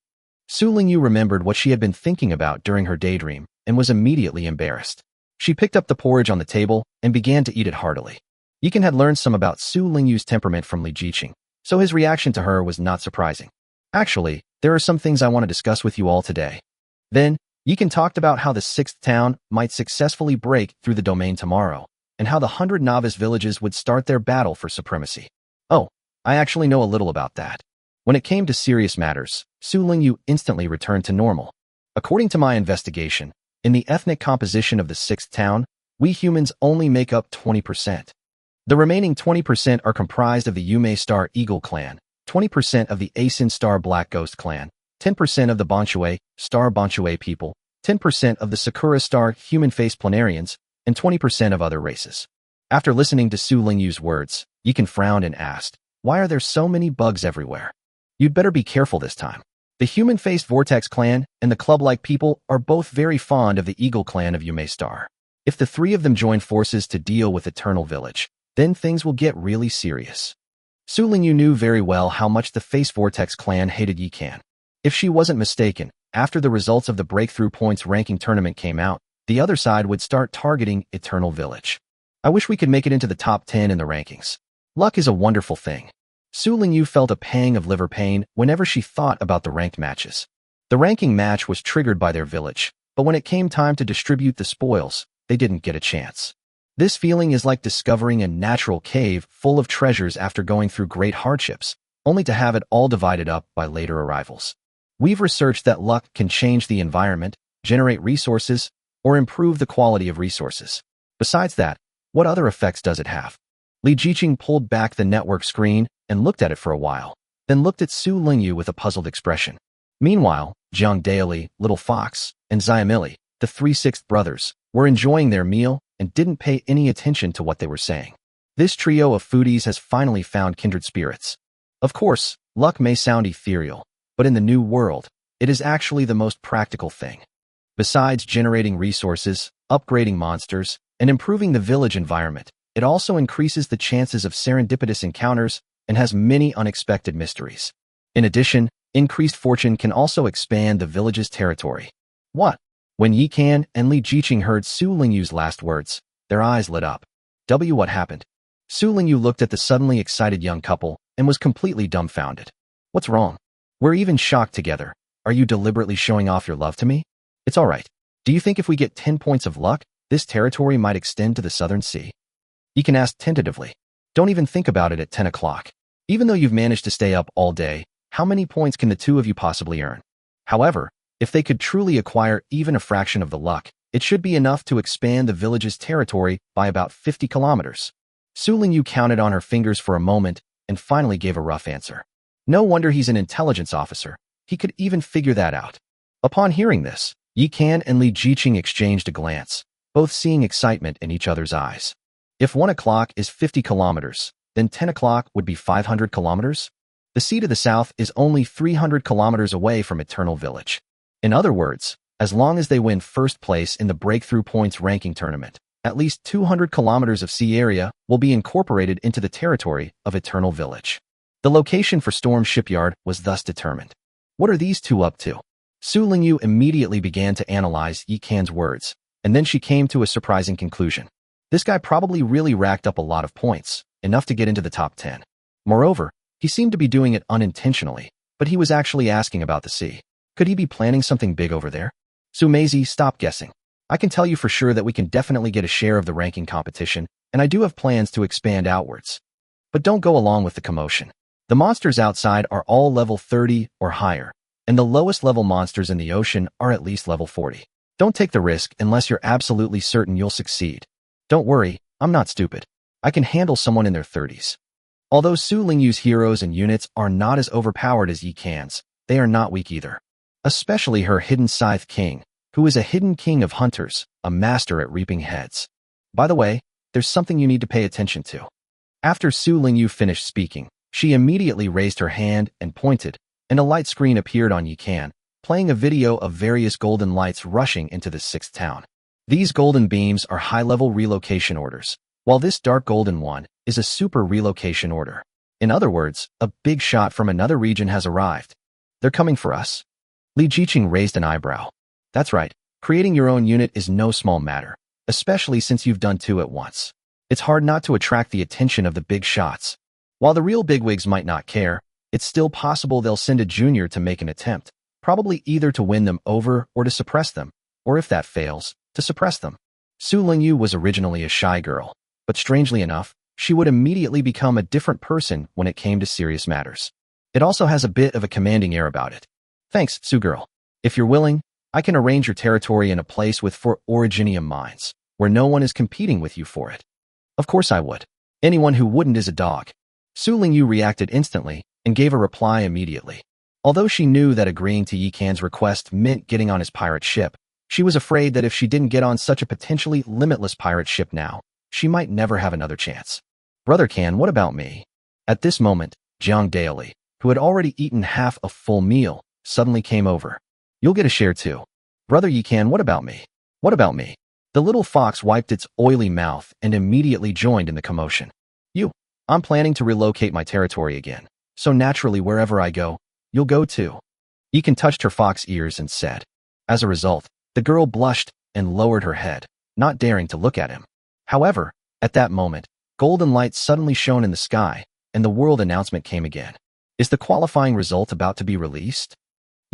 Su Lingyu remembered what she had been thinking about during her daydream and was immediately embarrassed. She picked up the porridge on the table and began to eat it heartily. Yikan had learned some about Su Lingyu's temperament from Li Jiqing, so his reaction to her was not surprising. "Actually, there are some things I want to discuss with you all today." Then, Yikan talked about how the 6th town might successfully break through the domain tomorrow, and how the 100 novice villages would start their battle for supremacy. "Oh, I actually know a little about that." When it came to serious matters, Su Lingyu instantly returned to normal. "According to my investigation, in the ethnic composition of the 6th town, we humans only make up 20%. The remaining 20% are comprised of the Yume Star Eagle clan, 20% of the Asin Star Black Ghost clan, 10% of the Bonchue Star Bonchue people, 10% of the Sakura Star Human Face Planarians, and 20% of other races." After listening to Su Lingyu's words, Yikan frowned and asked, "Why are there so many bugs everywhere?" "You'd better be careful this time. The human-faced Vortex clan and the club-like people are both very fond of the Eagle clan of Yume Star. If the 3 of them join forces to deal with Eternal Village, then things will get really serious." Su Lingyu knew very well how much the Face Vortex clan hated Yikan. If she wasn't mistaken, after the results of the Breakthrough Points ranking tournament came out, the other side would start targeting Eternal Village. "I wish we could make it into the top 10 in the rankings. Luck is a wonderful thing. Su Lingyu felt a pang of liver pain whenever she thought about the ranked matches. The ranking match was triggered by their village, but when it came time to distribute the spoils, they didn't get a chance. This feeling is like discovering a natural cave full of treasures after going through great hardships, only to have it all divided up by later arrivals. We've researched that luck can change the environment, generate resources, or improve the quality of resources. Besides that, what other effects does it have? Li Jiqing pulled back the network screen and looked at it for a while, then looked at Su Lingyu with a puzzled expression. Meanwhile, Jiang Daoli, Little Fox, and Xiamili, the 3/6 brothers, were enjoying their meal and didn't pay any attention to what they were saying. This trio of foodies has finally found kindred spirits. Of course, luck may sound ethereal, but in the new world, it is actually the most practical thing. Besides generating resources, upgrading monsters, and improving the village environment, it also increases the chances of serendipitous encounters and has many unexpected mysteries. In addition, increased fortune can also expand the village's territory. What? When Yi Kan and Li Jiqing heard Su Lingyu's last words, their eyes lit up. What happened? Su Lingyu looked at the suddenly excited young couple and was completely dumbfounded. What's wrong? We're even shocked together. Are you deliberately showing off your love to me? It's all right. Do you think if we get 10 points of luck, this territory might extend to the Southern Sea? Yi Kan asked tentatively. Don't even think about it at 10 o'clock. Even though you've managed to stay up all day, how many points can the two of you possibly earn? However, if they could truly acquire even a fraction of the luck, it should be enough to expand the village's territory by about 50 kilometers. Su Lingyu counted on her fingers for a moment and finally gave a rough answer. No wonder he's an intelligence officer. He could even figure that out. Upon hearing this, Yi Kan and Li Jiqing exchanged a glance, both seeing excitement in each other's eyes. If 1 o'clock is 50 kilometers, then 10 o'clock would be 500 kilometers? The sea to the south is only 300 kilometers away from Eternal Village. In other words, as long as they win first place in the Breakthrough Points ranking tournament, at least 200 kilometers of sea area will be incorporated into the territory of Eternal Village. The location for Storm Shipyard was thus determined. What are these two up to? Su Lingyu immediately began to analyze Yi Kan's words, and then she came to a surprising conclusion. This guy probably really racked up a lot of points, enough to get into the top 10. Moreover, he seemed to be doing it unintentionally, but he was actually asking about the sea. Could he be planning something big over there? Sumeizi, stop guessing. I can tell you for sure that we can definitely get a share of the ranking competition, and I do have plans to expand outwards. But don't go along with the commotion. The monsters outside are all level 30 or higher, and the lowest level monsters in the ocean are at least level 40. Don't take the risk unless you're absolutely certain you'll succeed. Don't worry, I'm not stupid. I can handle someone in their 30s. Although Su Lingyu's heroes and units are not as overpowered as Yi Kan's, they are not weak either. Especially her Hidden Scythe King, who is a hidden king of hunters, a master at reaping heads. By the way, there's something you need to pay attention to. After Su Lingyu finished speaking, she immediately raised her hand and pointed, and a light screen appeared on Yi Kan, playing a video of various golden lights rushing into the 6th town. These golden beams are high-level relocation orders, while this dark golden one is a super relocation order. In other words, a big shot from another region has arrived. They're coming for us. Li Jiqing raised an eyebrow. That's right, creating your own unit is no small matter, especially since you've done 2 at once. It's hard not to attract the attention of the big shots. While the real bigwigs might not care, it's still possible they'll send a junior to make an attempt, probably either to win them over or to suppress them, or if that fails, to suppress them. Su Lingyu was originally a shy girl, but strangely enough, she would immediately become a different person when it came to serious matters. It also has a bit of a commanding air about it. Thanks, Su girl. If you're willing, I can arrange your territory in a place with 4 originium mines, where no one is competing with you for it. Of course I would. Anyone who wouldn't is a dog. Su Lingyu reacted instantly and gave a reply immediately. Although she knew that agreeing to Yi Kan's request meant getting on his pirate ship, she was afraid that if she didn't get on such a potentially limitless pirate ship now, she might never have another chance. Brother Kan, what about me? At this moment, Jiang Daoli, who had already eaten half a full meal, suddenly came over. You'll get a share too. Brother Yi Kan, what about me? What about me? The little fox wiped its oily mouth and immediately joined in the commotion. I'm planning to relocate my territory again, so naturally wherever I go, you'll go too. Yi Kan touched her fox ears and said. As a result, the girl blushed and lowered her head, not daring to look at him. However, at that moment, Golden light suddenly shone in the sky, and the world announcement came again. Is the qualifying result about to be released?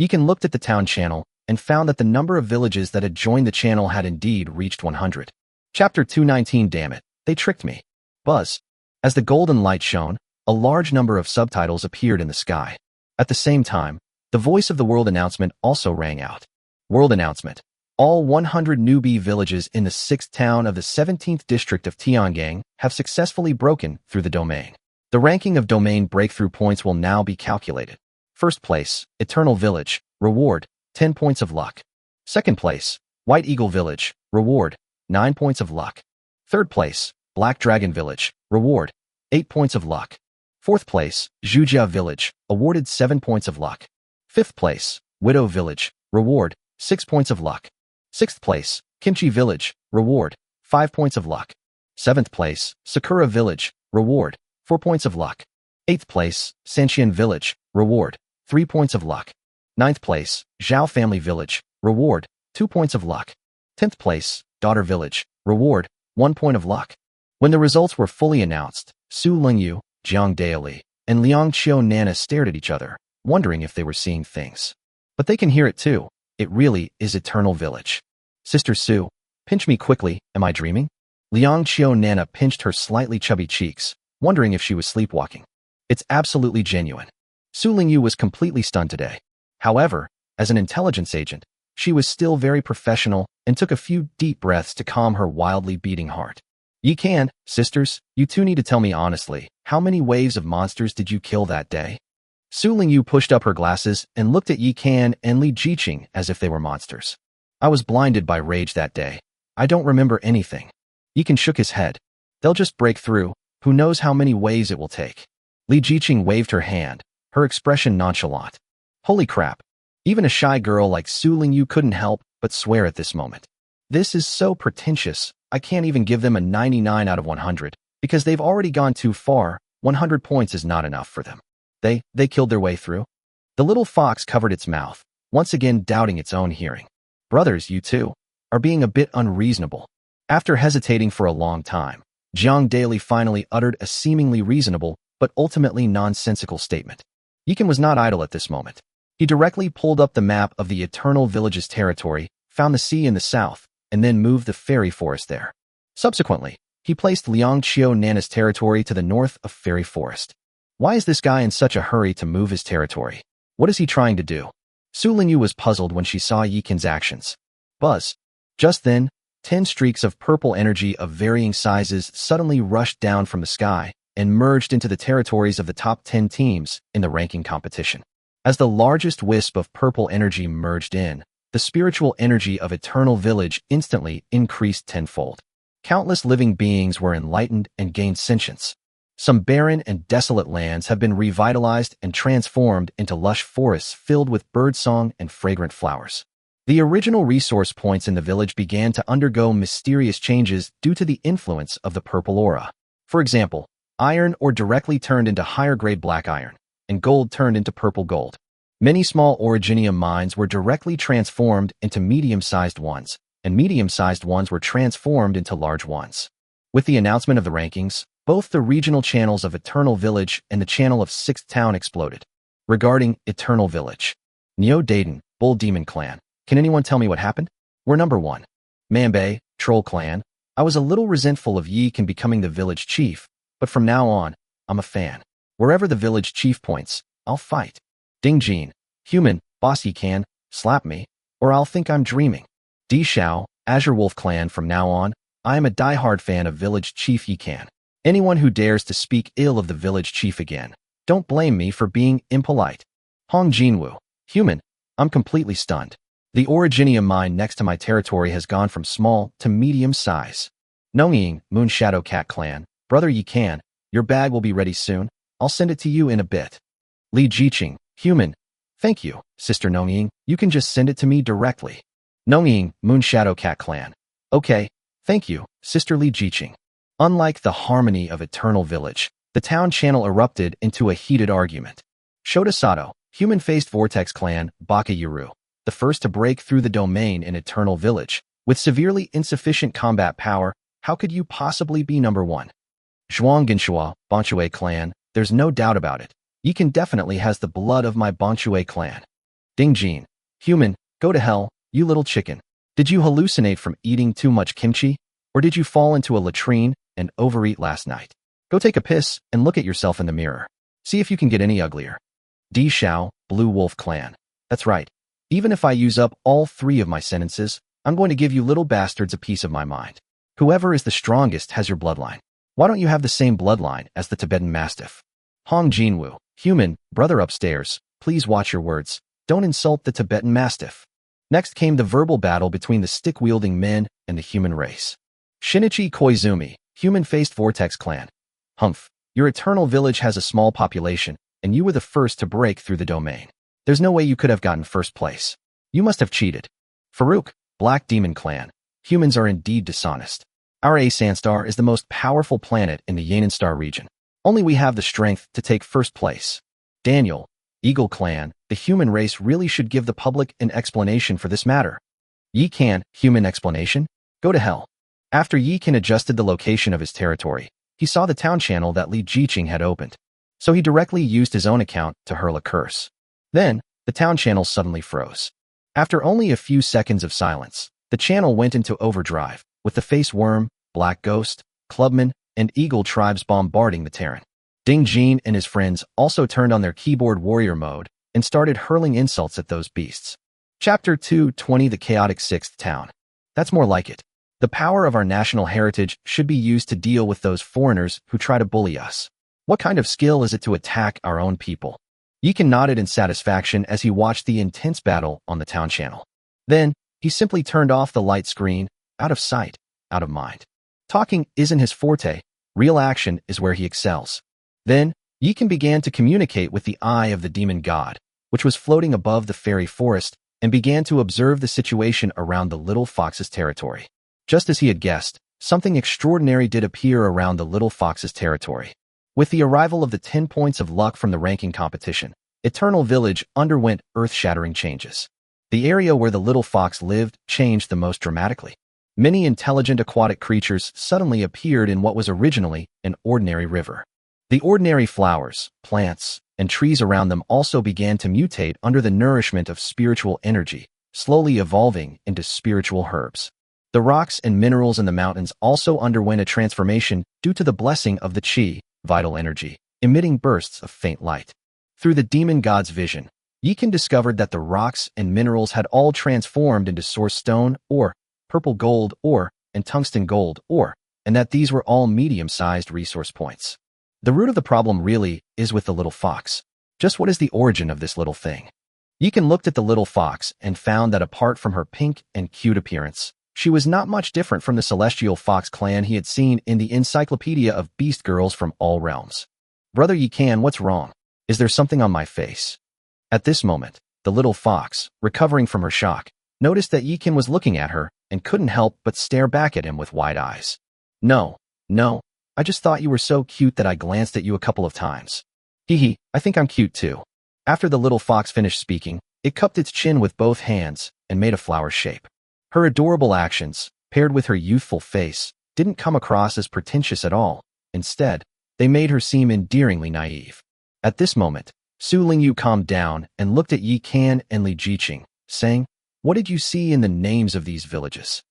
Yeekan looked at the town channel and found that the number of villages that had joined the channel had indeed reached 100. Chapter 219. Damn it, they tricked me. Buzz. As the golden light shone, a large number of subtitles appeared in the sky. At the same time, the voice of the world announcement also rang out. World announcement. All 100 newbie villages in the 6th town of the 17th district of Tiangang have successfully broken through the domain. The ranking of domain breakthrough points will now be calculated. First place, Eternal Village, reward, 10 points of luck. Second place, White Eagle Village, reward, 9 points of luck. Third place, Black Dragon Village, reward, 8 points of luck. Fourth place, Zhujia Village, awarded 7 points of luck. Fifth place, Widow Village, reward, 6 points of luck. Sixth place, Kimchi Village, reward, 5 points of luck. Seventh place, Sakura Village, reward, 4 points of luck. Eighth place, Sanxian Village, reward, 3 points of luck. Ninth place, Zhao Family Village, reward, 2 points of luck. 10th place, Daughter Village, reward, 1 point of luck. When the results were fully announced, Su Lingyu, Jiang Daoli, and Liang Qiu Nana stared at each other, wondering if they were seeing things. But they can hear it too. It really is Eternal Village. Sister Su, pinch me quickly, am I dreaming? Liang Qiu Nana pinched her slightly chubby cheeks, wondering if she was sleepwalking. It's absolutely genuine. Su Lingyu was completely stunned today. However, as an intelligence agent, she was still very professional and took a few deep breaths to calm her wildly beating heart. Ye can, sisters, you two need to tell me honestly, how many waves of monsters did you kill that day? Su Lingyu pushed up her glasses and looked at Yi Kan and Li Jiqing as if they were monsters. I was blinded by rage that day. I don't remember anything. Yi Kan shook his head. They'll just break through. Who knows how many waves it will take? Li Jiqing waved her hand, her expression nonchalant. Holy crap. Even a shy girl like Su Lingyu couldn't help but swear at this moment. This is so pretentious. I can't even give them a 99 out of 100, because they've already gone too far. 100 points is not enough for them. They killed their way through. The little fox covered its mouth, once again doubting its own hearing. Brothers, you two are being a bit unreasonable. After hesitating for a long time, Jiang Daoli finally uttered a seemingly reasonable but ultimately nonsensical statement. Yeekan was not idle at this moment. He directly pulled up the map of the Eternal Village's territory, found the sea in the south, and then moved the fairy forest there. Subsequently, he placed Liang Qiu Nana's territory to the north of Fairy Forest. Why is this guy in such a hurry to move his territory? What is he trying to do? Su Lingyu was puzzled when she saw Yeekan's actions. Buzz. Just then, 10 streaks of purple energy of varying sizes suddenly rushed down from the sky and merged into the territories of the top 10 teams in the ranking competition. As the largest wisp of purple energy merged in, the spiritual energy of Eternal Village instantly increased tenfold. Countless living beings were enlightened and gained sentience. Some barren and desolate lands have been revitalized and transformed into lush forests filled with birdsong and fragrant flowers. The original resource points in the village began to undergo mysterious changes due to the influence of the purple aura. For example, iron ore directly turned into higher-grade black iron, and gold turned into purple gold. Many small originium mines were directly transformed into medium-sized ones, and medium-sized ones were transformed into large ones. With the announcement of the rankings, both the regional channels of Eternal Village and the channel of 6th Town exploded. Regarding Eternal Village, Neo Daden, Bull Demon Clan. Can anyone tell me what happened? We're number 1. Manbei, Troll Clan. I was a little resentful of Yi Kan becoming the village chief, but from now on, I'm a fan. Wherever the village chief points, I'll fight. Ding Jin, Human, Boss Yi Kan, slap me, or I'll think I'm dreaming. Di Xiao, Azure Wolf Clan. From now on, I am a diehard fan of village chief Yi Kan. Anyone who dares to speak ill of the village chief again, don't blame me for being impolite. Hong Jinwu, Human, I'm completely stunned. The originium mine next to my territory has gone from small to medium size. Nongying, Moon Shadow Cat Clan, Brother Yi Kan, your bag will be ready soon. I'll send it to you in a bit. Li Jiqing, Human, thank you, Sister Nongying, you can just send it to me directly. Nongying, Moon Shadow Cat Clan. Okay, thank you, Sister Li Jiqing. Unlike the harmony of Eternal Village, the town channel erupted into a heated argument. Shota Sato, Human-faced Vortex Clan, Baka Yuru, the first to break through the domain in Eternal Village. With severely insufficient combat power, how could you possibly be number 1? Zhuanggenshua, Bonchue clan, there's no doubt about it. Yikan definitely has the blood of my Bonchue clan. Dingjin, human, go to hell, you little chicken. Did you hallucinate from eating too much kimchi? Or did you fall into a latrine and overeat last night? Go take a piss and look at yourself in the mirror. See if you can get any uglier. Di Shao, Blue Wolf clan. That's right. Even if I use up all 3 of my sentences, I'm going to give you little bastards a piece of my mind. Whoever is the strongest has your bloodline. Why don't you have the same bloodline as the Tibetan Mastiff? Hong Jinwu, human, brother upstairs, please watch your words. Don't insult the Tibetan Mastiff. Next came the verbal battle between the stick-wielding men and the human race. Shinichi Koizumi, human-faced Vortex clan. Humph, your eternal village has a small population, and you were the first to break through the domain. There's no way you could have gotten first place. You must have cheated. Farouk, Black Demon clan. Humans are indeed dishonest. Our Asan star is the most powerful planet in the Yanan star region. Only we have the strength to take first place. Daniel, Eagle clan, the human race really should give the public an explanation for this matter. Yi Kan, human explanation? Go to hell. After Yi Kan adjusted the location of his territory, he saw the town channel that Li Jiqing had opened. So he directly used his own account to hurl a curse. Then, the town channel suddenly froze. After only a few seconds of silence, the channel went into overdrive, with the Face Worm, Black Ghost, Clubman, and Eagle tribes bombarding the Terran. Ding Jin and his friends also turned on their keyboard warrior mode and started hurling insults at those beasts. Chapter 220 The Chaotic Sixth Town. That's more like it. The power of our national heritage should be used to deal with those foreigners who try to bully us. What kind of skill is it to attack our own people? Yikan nodded in satisfaction as he watched the intense battle on the town channel. Then, he simply turned off the light screen, out of sight, out of mind. Talking isn't his forte, real action is where he excels. Then, Yikan began to communicate with the eye of the demon god, which was floating above the fairy forest, and began to observe the situation around the little fox's territory. Just as he had guessed, something extraordinary did appear around the little fox's territory. With the arrival of the 10 points of luck from the ranking competition, Eternal Village underwent earth-shattering changes. The area where the little fox lived changed the most dramatically. Many intelligent aquatic creatures suddenly appeared in what was originally an ordinary river. The ordinary flowers, plants, and trees around them also began to mutate under the nourishment of spiritual energy, slowly evolving into spiritual herbs. The rocks and minerals in the mountains also underwent a transformation due to the blessing of the Qi, vital energy, emitting bursts of faint light. Through the demon god's vision, Yikan discovered that the rocks and minerals had all transformed into source stone ore, purple gold ore, and tungsten gold ore, and that these were all medium-sized resource points. The root of the problem really is with the little fox. Just what is the origin of this little thing? Yikan looked at the little fox and found that apart from her pink and cute appearance, she was not much different from the celestial fox clan he had seen in the encyclopedia of beast girls from all realms. Brother Yikan, what's wrong? Is there something on my face? At this moment, the little fox, recovering from her shock, noticed that Yikan was looking at her and couldn't help but stare back at him with wide eyes. No, I just thought you were so cute that I glanced at you a couple of times. Hee, I think I'm cute too. After the little fox finished speaking, it cupped its chin with both hands and made a flower shape. Her adorable actions, paired with her youthful face, didn't come across as pretentious at all. Instead, they made her seem endearingly naive. At this moment, Su Lingyu calmed down and looked at Yi Kan and Li Jiqing, saying, "What did you see in the names of these villages?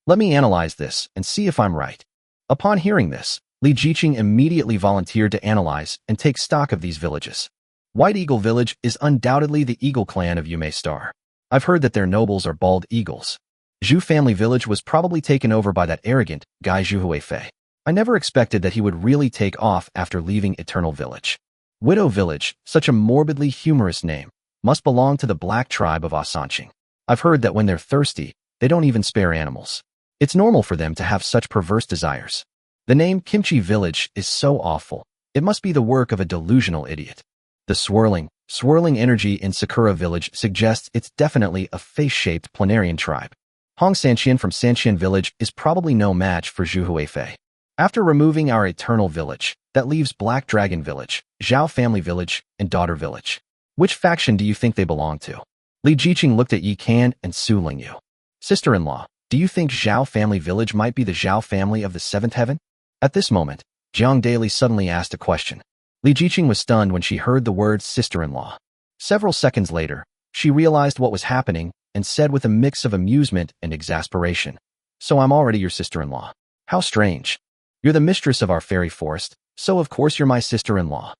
Let me analyze this and see if I'm right." Upon hearing this, Li Jiqing immediately volunteered to analyze and take stock of these villages. White Eagle Village is undoubtedly the Eagle clan of Yume Star. I've heard that their nobles are bald eagles. Zhu family village was probably taken over by that arrogant guy Zhu Huifei. I never expected that he would really take off after leaving Eternal Village. Widow Village, such a morbidly humorous name, must belong to the black tribe of Asanqing. I've heard that when they're thirsty, they don't even spare animals. It's normal for them to have such perverse desires. The name Kimchi Village is so awful. It must be the work of a delusional idiot. The swirling energy in Sakura Village suggests it's definitely a face-shaped planarian tribe. Hong Sanqian from Sanqian Village is probably no match for Zhu Huifei. After removing our Eternal Village, that leaves Black Dragon Village, Zhao Family Village, and Daughter Village. Which faction do you think they belong to? Li Jiqing looked at Yi Kan and Su Lingyu. Sister-in-law, do you think Zhao Family Village might be the Zhao family of the Seventh Heaven? At this moment, Jiang Daily suddenly asked a question. Li Jiqing was stunned when she heard the word sister-in-law. Several seconds later, she realized what was happening and said with a mix of amusement and exasperation, "So I'm already your sister-in-law. How strange. You're the mistress of our fairy forest, so of course you're my sister-in-law."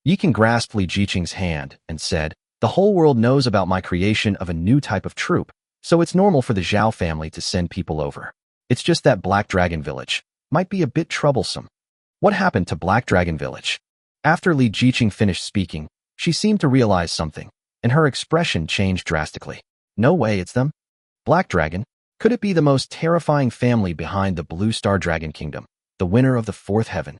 Yi Can grasped Li Jiqing's hand and said, "The whole world knows about my creation of a new type of troop, so it's normal for the Zhao family to send people over. It's just that Black Dragon Village might be a bit troublesome." What happened to Black Dragon Village? After Li Jiqing finished speaking, she seemed to realize something, and her expression changed drastically. "No way it's them. Black Dragon? Could it be the most terrifying family behind the Blue Star Dragon Kingdom, the winner of the fourth heaven?"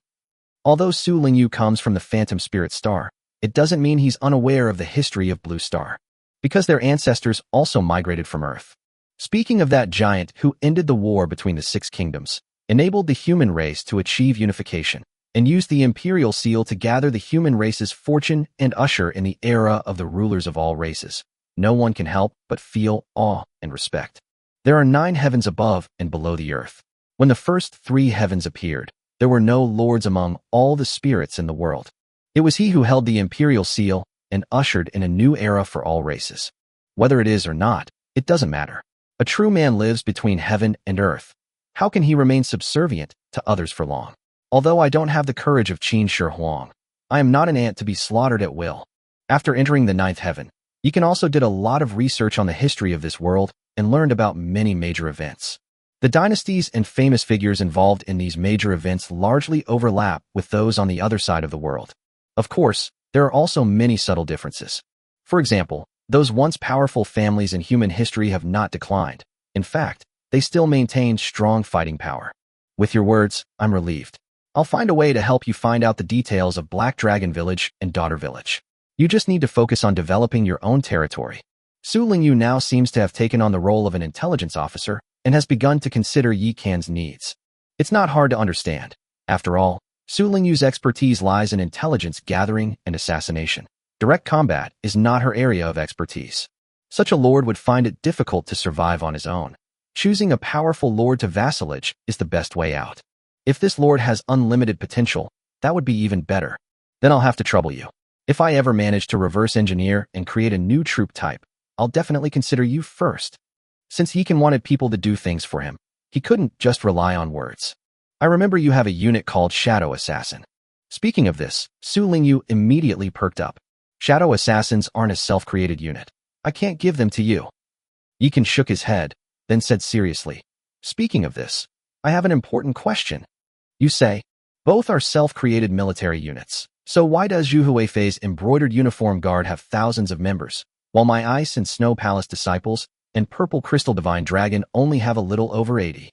Although Su Lingyu comes from the Phantom Spirit Star, it doesn't mean he's unaware of the history of Blue Star, because their ancestors also migrated from Earth. Speaking of that giant who ended the war between the six kingdoms, enabled the human race to achieve unification, and used the imperial seal to gather the human race's fortune and usher in the era of the rulers of all races, no one can help but feel awe and respect. There are 9 heavens above and below the earth. When the first 3 heavens appeared, there were no lords among all the spirits in the world. It was he who held the imperial seal and ushered in a new era for all races. Whether it is or not, it doesn't matter. A true man lives between heaven and earth. How can he remain subservient to others for long? Although I don't have the courage of Qin Shi Huang, I am not an ant to be slaughtered at will. After entering the 9th heaven, Yi Can also did a lot of research on the history of this world and learned about many major events. The dynasties and famous figures involved in these major events largely overlap with those on the other side of the world. Of course, there are also many subtle differences. For example, those once powerful families in human history have not declined. In fact, they still maintain strong fighting power. With your words, I'm relieved. I'll find a way to help you find out the details of Black Dragon Village and Daughter Village. You just need to focus on developing your own territory. Su Lingyu now seems to have taken on the role of an intelligence officer and has begun to consider Yi Can's needs. It's not hard to understand. After all, Su Lingyu's expertise lies in intelligence gathering and assassination. Direct combat is not her area of expertise. Such a lord would find it difficult to survive on his own. Choosing a powerful lord to vassalage is the best way out. If this lord has unlimited potential, that would be even better. Then I'll have to trouble you. If I ever manage to reverse engineer and create a new troop type, I'll definitely consider you first. Since Yi Can wanted people to do things for him, he couldn't just rely on words. I remember you have a unit called Shadow Assassin. Speaking of this, Su Lingyu immediately perked up. Shadow Assassins aren't a self-created unit. I can't give them to you. Yi Can shook his head, then said seriously, "Speaking of this, I have an important question. You say, both are self-created military units. So why does Zhu Huifei's embroidered uniform guard have thousands of members, while my Ice and Snow Palace disciples and Purple Crystal Divine Dragon only have a little over 80?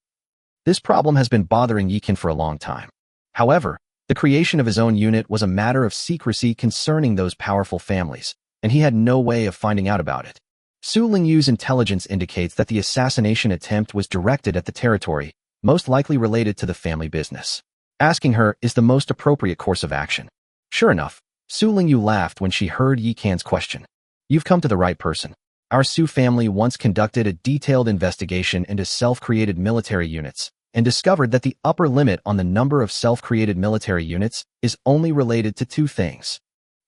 This problem has been bothering Yi Can for a long time. However, the creation of his own unit was a matter of secrecy concerning those powerful families, and he had no way of finding out about it. Su Lingyu's intelligence indicates that the assassination attempt was directed at the territory, most likely related to the family business. Asking her is the most appropriate course of action." Sure enough, Su Lingyu laughed when she heard Yi Can's question. "You've come to the right person. Our Su family once conducted a detailed investigation into self-created military units and discovered that the upper limit on the number of self-created military units is only related to 2 things."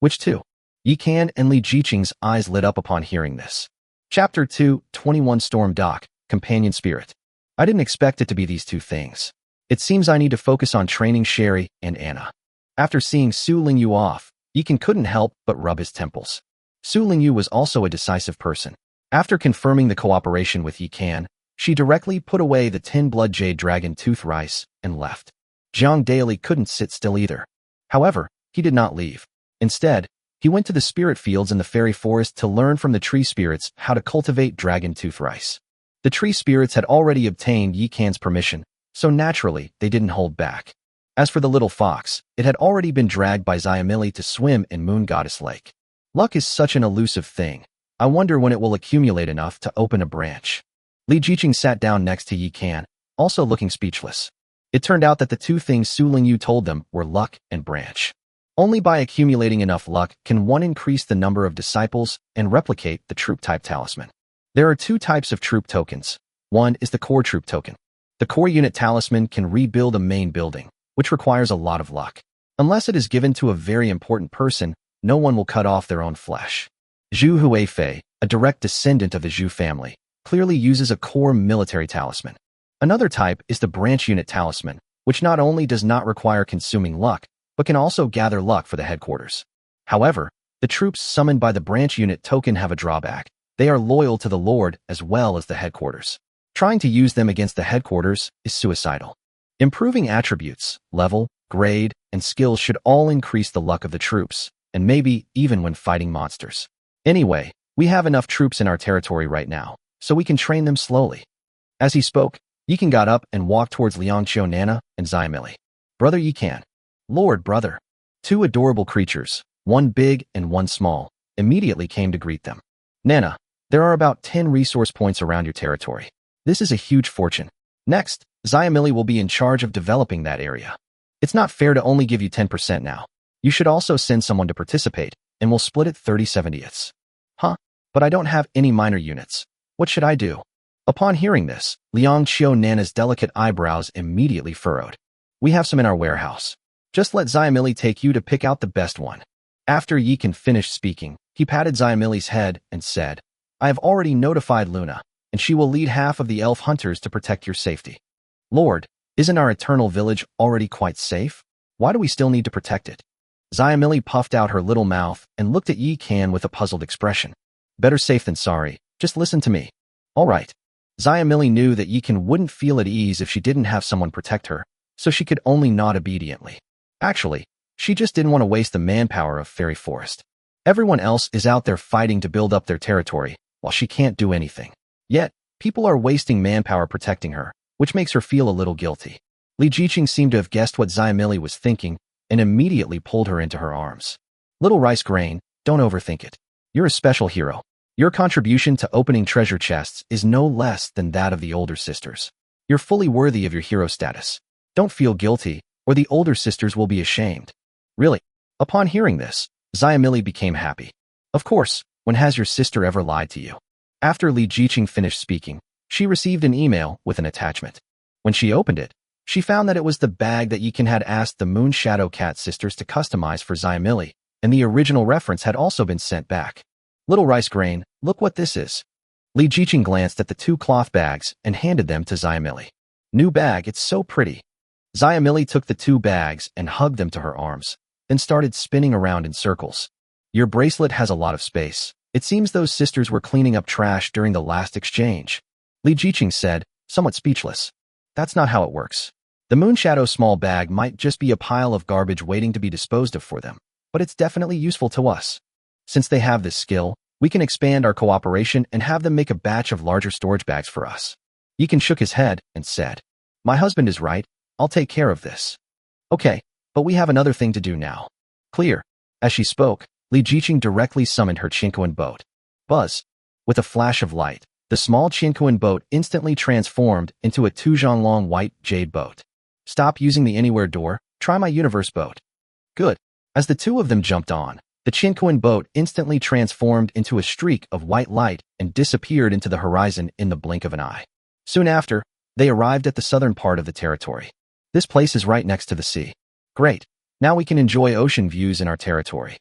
"Which 2? Yi Can and Li Jiqing's eyes lit up upon hearing this. Chapter 2, 21 Storm Dock, Companion Spirit. I didn't expect it to be these 2 things. It seems I need to focus on training Sherry and Anna. After seeing Su Lingyu off, Yi Can couldn't help but rub his temples. Su Lingyu was also a decisive person. After confirming the cooperation with Yi Can, she directly put away the 10 Blood Jade Dragon Tooth Rice and left. Jiang Daily couldn't sit still either. However, he did not leave. Instead, he went to the spirit fields in the fairy forest to learn from the tree spirits how to cultivate dragon tooth rice. The tree spirits had already obtained Yi Can's permission, so naturally they didn't hold back. As for the little fox, it had already been dragged by Xiamili to swim in Moon Goddess Lake. Luck is such an elusive thing. I wonder when it will accumulate enough to open a branch. Li Jiqing sat down next to Yi Can, also looking speechless. It turned out that the 2 things Su Lingyu told them were luck and branch. Only by accumulating enough luck can one increase the number of disciples and replicate the troop type talisman. There are 2 types of troop tokens. One is the core troop token. The core unit talisman can rebuild a main building, which requires a lot of luck. Unless it is given to a very important person, no one will cut off their own flesh. Zhu Huifei, a direct descendant of the Zhu family, clearly uses a core military talisman. Another type is the branch unit talisman, which not only does not require consuming luck, but can also gather luck for the headquarters. However, the troops summoned by the branch unit token have a drawback. They are loyal to the Lord as well as the headquarters. Trying to use them against the headquarters is suicidal. Improving attributes, level, grade, and skills should all increase the luck of the troops, and maybe even when fighting monsters. Anyway, we have enough troops in our territory right now, so we can train them slowly. As he spoke, Yikan got up and walked towards Liangqiu Nana and Xiamili. Brother Yikan. Lord, brother. Two adorable creatures, one big and one small, immediately came to greet them. Nana, there are about 10 resource points around your territory. This is a huge fortune. Next, Xiamili will be in charge of developing that area. It's not fair to only give you 10% now. You should also send someone to participate, and we'll split it 30/70ths. Huh? But I don't have any minor units. What should I do? Upon hearing this, Liangqiu Nana's delicate eyebrows immediately furrowed. We have some in our warehouse. Just let Xiamili take you to pick out the best one. After Yikan finished speaking, he patted Xiamili's head and said, I have already notified Luna, and she will lead half of the elf hunters to protect your safety. Lord, isn't our eternal village already quite safe? Why do we still need to protect it? Xiamili puffed out her little mouth and looked at Yikan with a puzzled expression. Better safe than sorry. Just listen to me. All right. Xiamili knew that Yikan wouldn't feel at ease if she didn't have someone protect her, so she could only nod obediently. Actually, she just didn't want to waste the manpower of Fairy Forest. Everyone else is out there fighting to build up their territory, while she can't do anything. Yet, people are wasting manpower protecting her, which makes her feel a little guilty. Li Jiqing seemed to have guessed what Xiamili was thinking and immediately pulled her into her arms. Little rice grain, don't overthink it. You're a special hero. Your contribution to opening treasure chests is no less than that of the older sisters. You're fully worthy of your hero status. Don't feel guilty, or the older sisters will be ashamed. Really? Upon hearing this, Xiamili became happy. Of course, when has your sister ever lied to you? After Li Jiqing finished speaking, she received an email with an attachment. When she opened it, she found that it was the bag that Yikan had asked the Moon Shadow Cat sisters to customize for Xiamili, and the original reference had also been sent back. Little rice grain, look what this is. Li Jiqing glanced at the two cloth bags and handed them to Xiamili. New bag, it's so pretty. Xiamili took the two bags and hugged them to her arms, then started spinning around in circles. Your bracelet has a lot of space. It seems those sisters were cleaning up trash during the last exchange. Li Jiqing said, somewhat speechless. That's not how it works. The Moonshadow small bag might just be a pile of garbage waiting to be disposed of for them, but it's definitely useful to us. Since they have this skill, we can expand our cooperation and have them make a batch of larger storage bags for us. Yikan shook his head and said, my husband is right. I'll take care of this. Okay, but we have another thing to do now. Clear. As she spoke, Li Jiqing directly summoned her Qinquan boat. Buzz. With a flash of light, the small Qinquan boat instantly transformed into a 2-zhonglong white jade boat. Stop using the anywhere door, try my universe boat. Good. As the two of them jumped on, the Qinquan boat instantly transformed into a streak of white light and disappeared into the horizon in the blink of an eye. Soon after, they arrived at the southern part of the territory. This place is right next to the sea. Great. Now we can enjoy ocean views in our territory.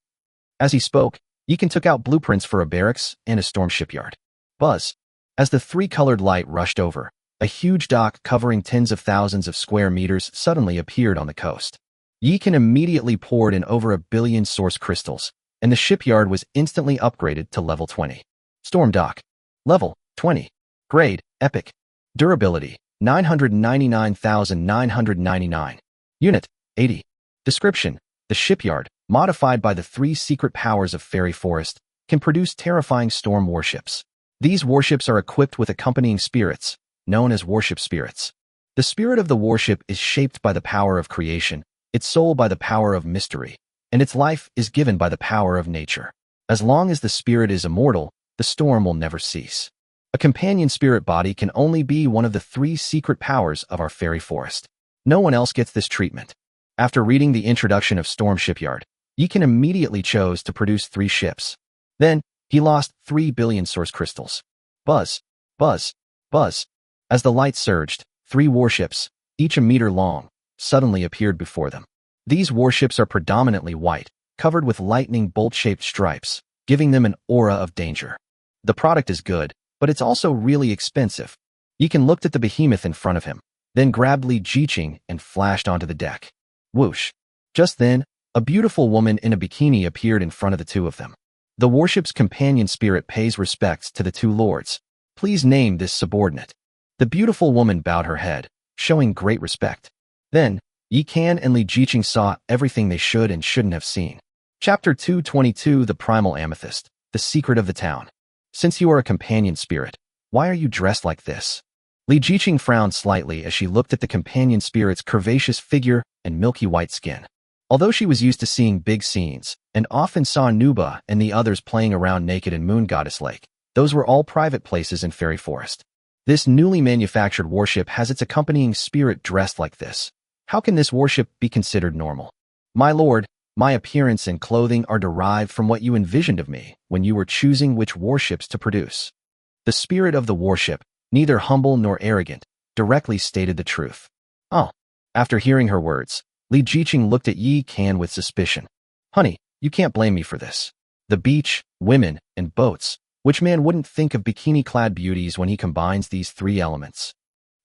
As he spoke, Yikan took out blueprints for a barracks and a storm shipyard. Buzz. As the three-colored light rushed over, a huge dock covering tens of thousands of square meters suddenly appeared on the coast. Yikan immediately poured in over 1 billion source crystals, and the shipyard was instantly upgraded to level 20. Storm dock. Level 20. Grade, epic. Durability, 999,999. Unit, 80. Description. The shipyard, modified by the 3 secret powers of Fairy Forest, can produce terrifying storm warships. These warships are equipped with accompanying spirits, known as warship spirits. The spirit of the warship is shaped by the power of creation, its soul by the power of mystery, and its life is given by the power of nature. As long as the spirit is immortal, the storm will never cease. A companion spirit body can only be one of the 3 secret powers of our Fairy Forest. No one else gets this treatment. After reading the introduction of Storm Shipyard, Yikan immediately chose to produce 3 ships. Then, he lost 3 billion source crystals. Buzz, buzz, buzz. As the light surged, 3 warships, each a meter long, suddenly appeared before them. These warships are predominantly white, covered with lightning bolt-shaped stripes, giving them an aura of danger. The product is good, but it's also really expensive. Yikan looked at the behemoth in front of him, then grabbed Li Jiqing and flashed onto the deck. Whoosh! Just then, a beautiful woman in a bikini appeared in front of the two of them. The warship's companion spirit pays respects to the two lords. Please name this subordinate. The beautiful woman bowed her head, showing great respect. Then, Yikan and Li Jiqing saw everything they should and shouldn't have seen. Chapter 222 The Primal Amethyst, The Secret of the Town. Since you are a companion spirit, why are you dressed like this? Li Jiqing frowned slightly as she looked at the companion spirit's curvaceous figure and milky white skin. Although she was used to seeing big scenes, and often saw Nuba and the others playing around naked in Moon Goddess Lake, those were all private places in Fairy Forest. This newly manufactured warship has its accompanying spirit dressed like this. How can this warship be considered normal? My lord, my appearance and clothing are derived from what you envisioned of me when you were choosing which warships to produce. The spirit of the warship, neither humble nor arrogant, directly stated the truth. Oh. After hearing her words, Li Jiqing looked at Yikan with suspicion. Honey, you can't blame me for this. The beach, women, and boats. Which man wouldn't think of bikini-clad beauties when he combines these three elements?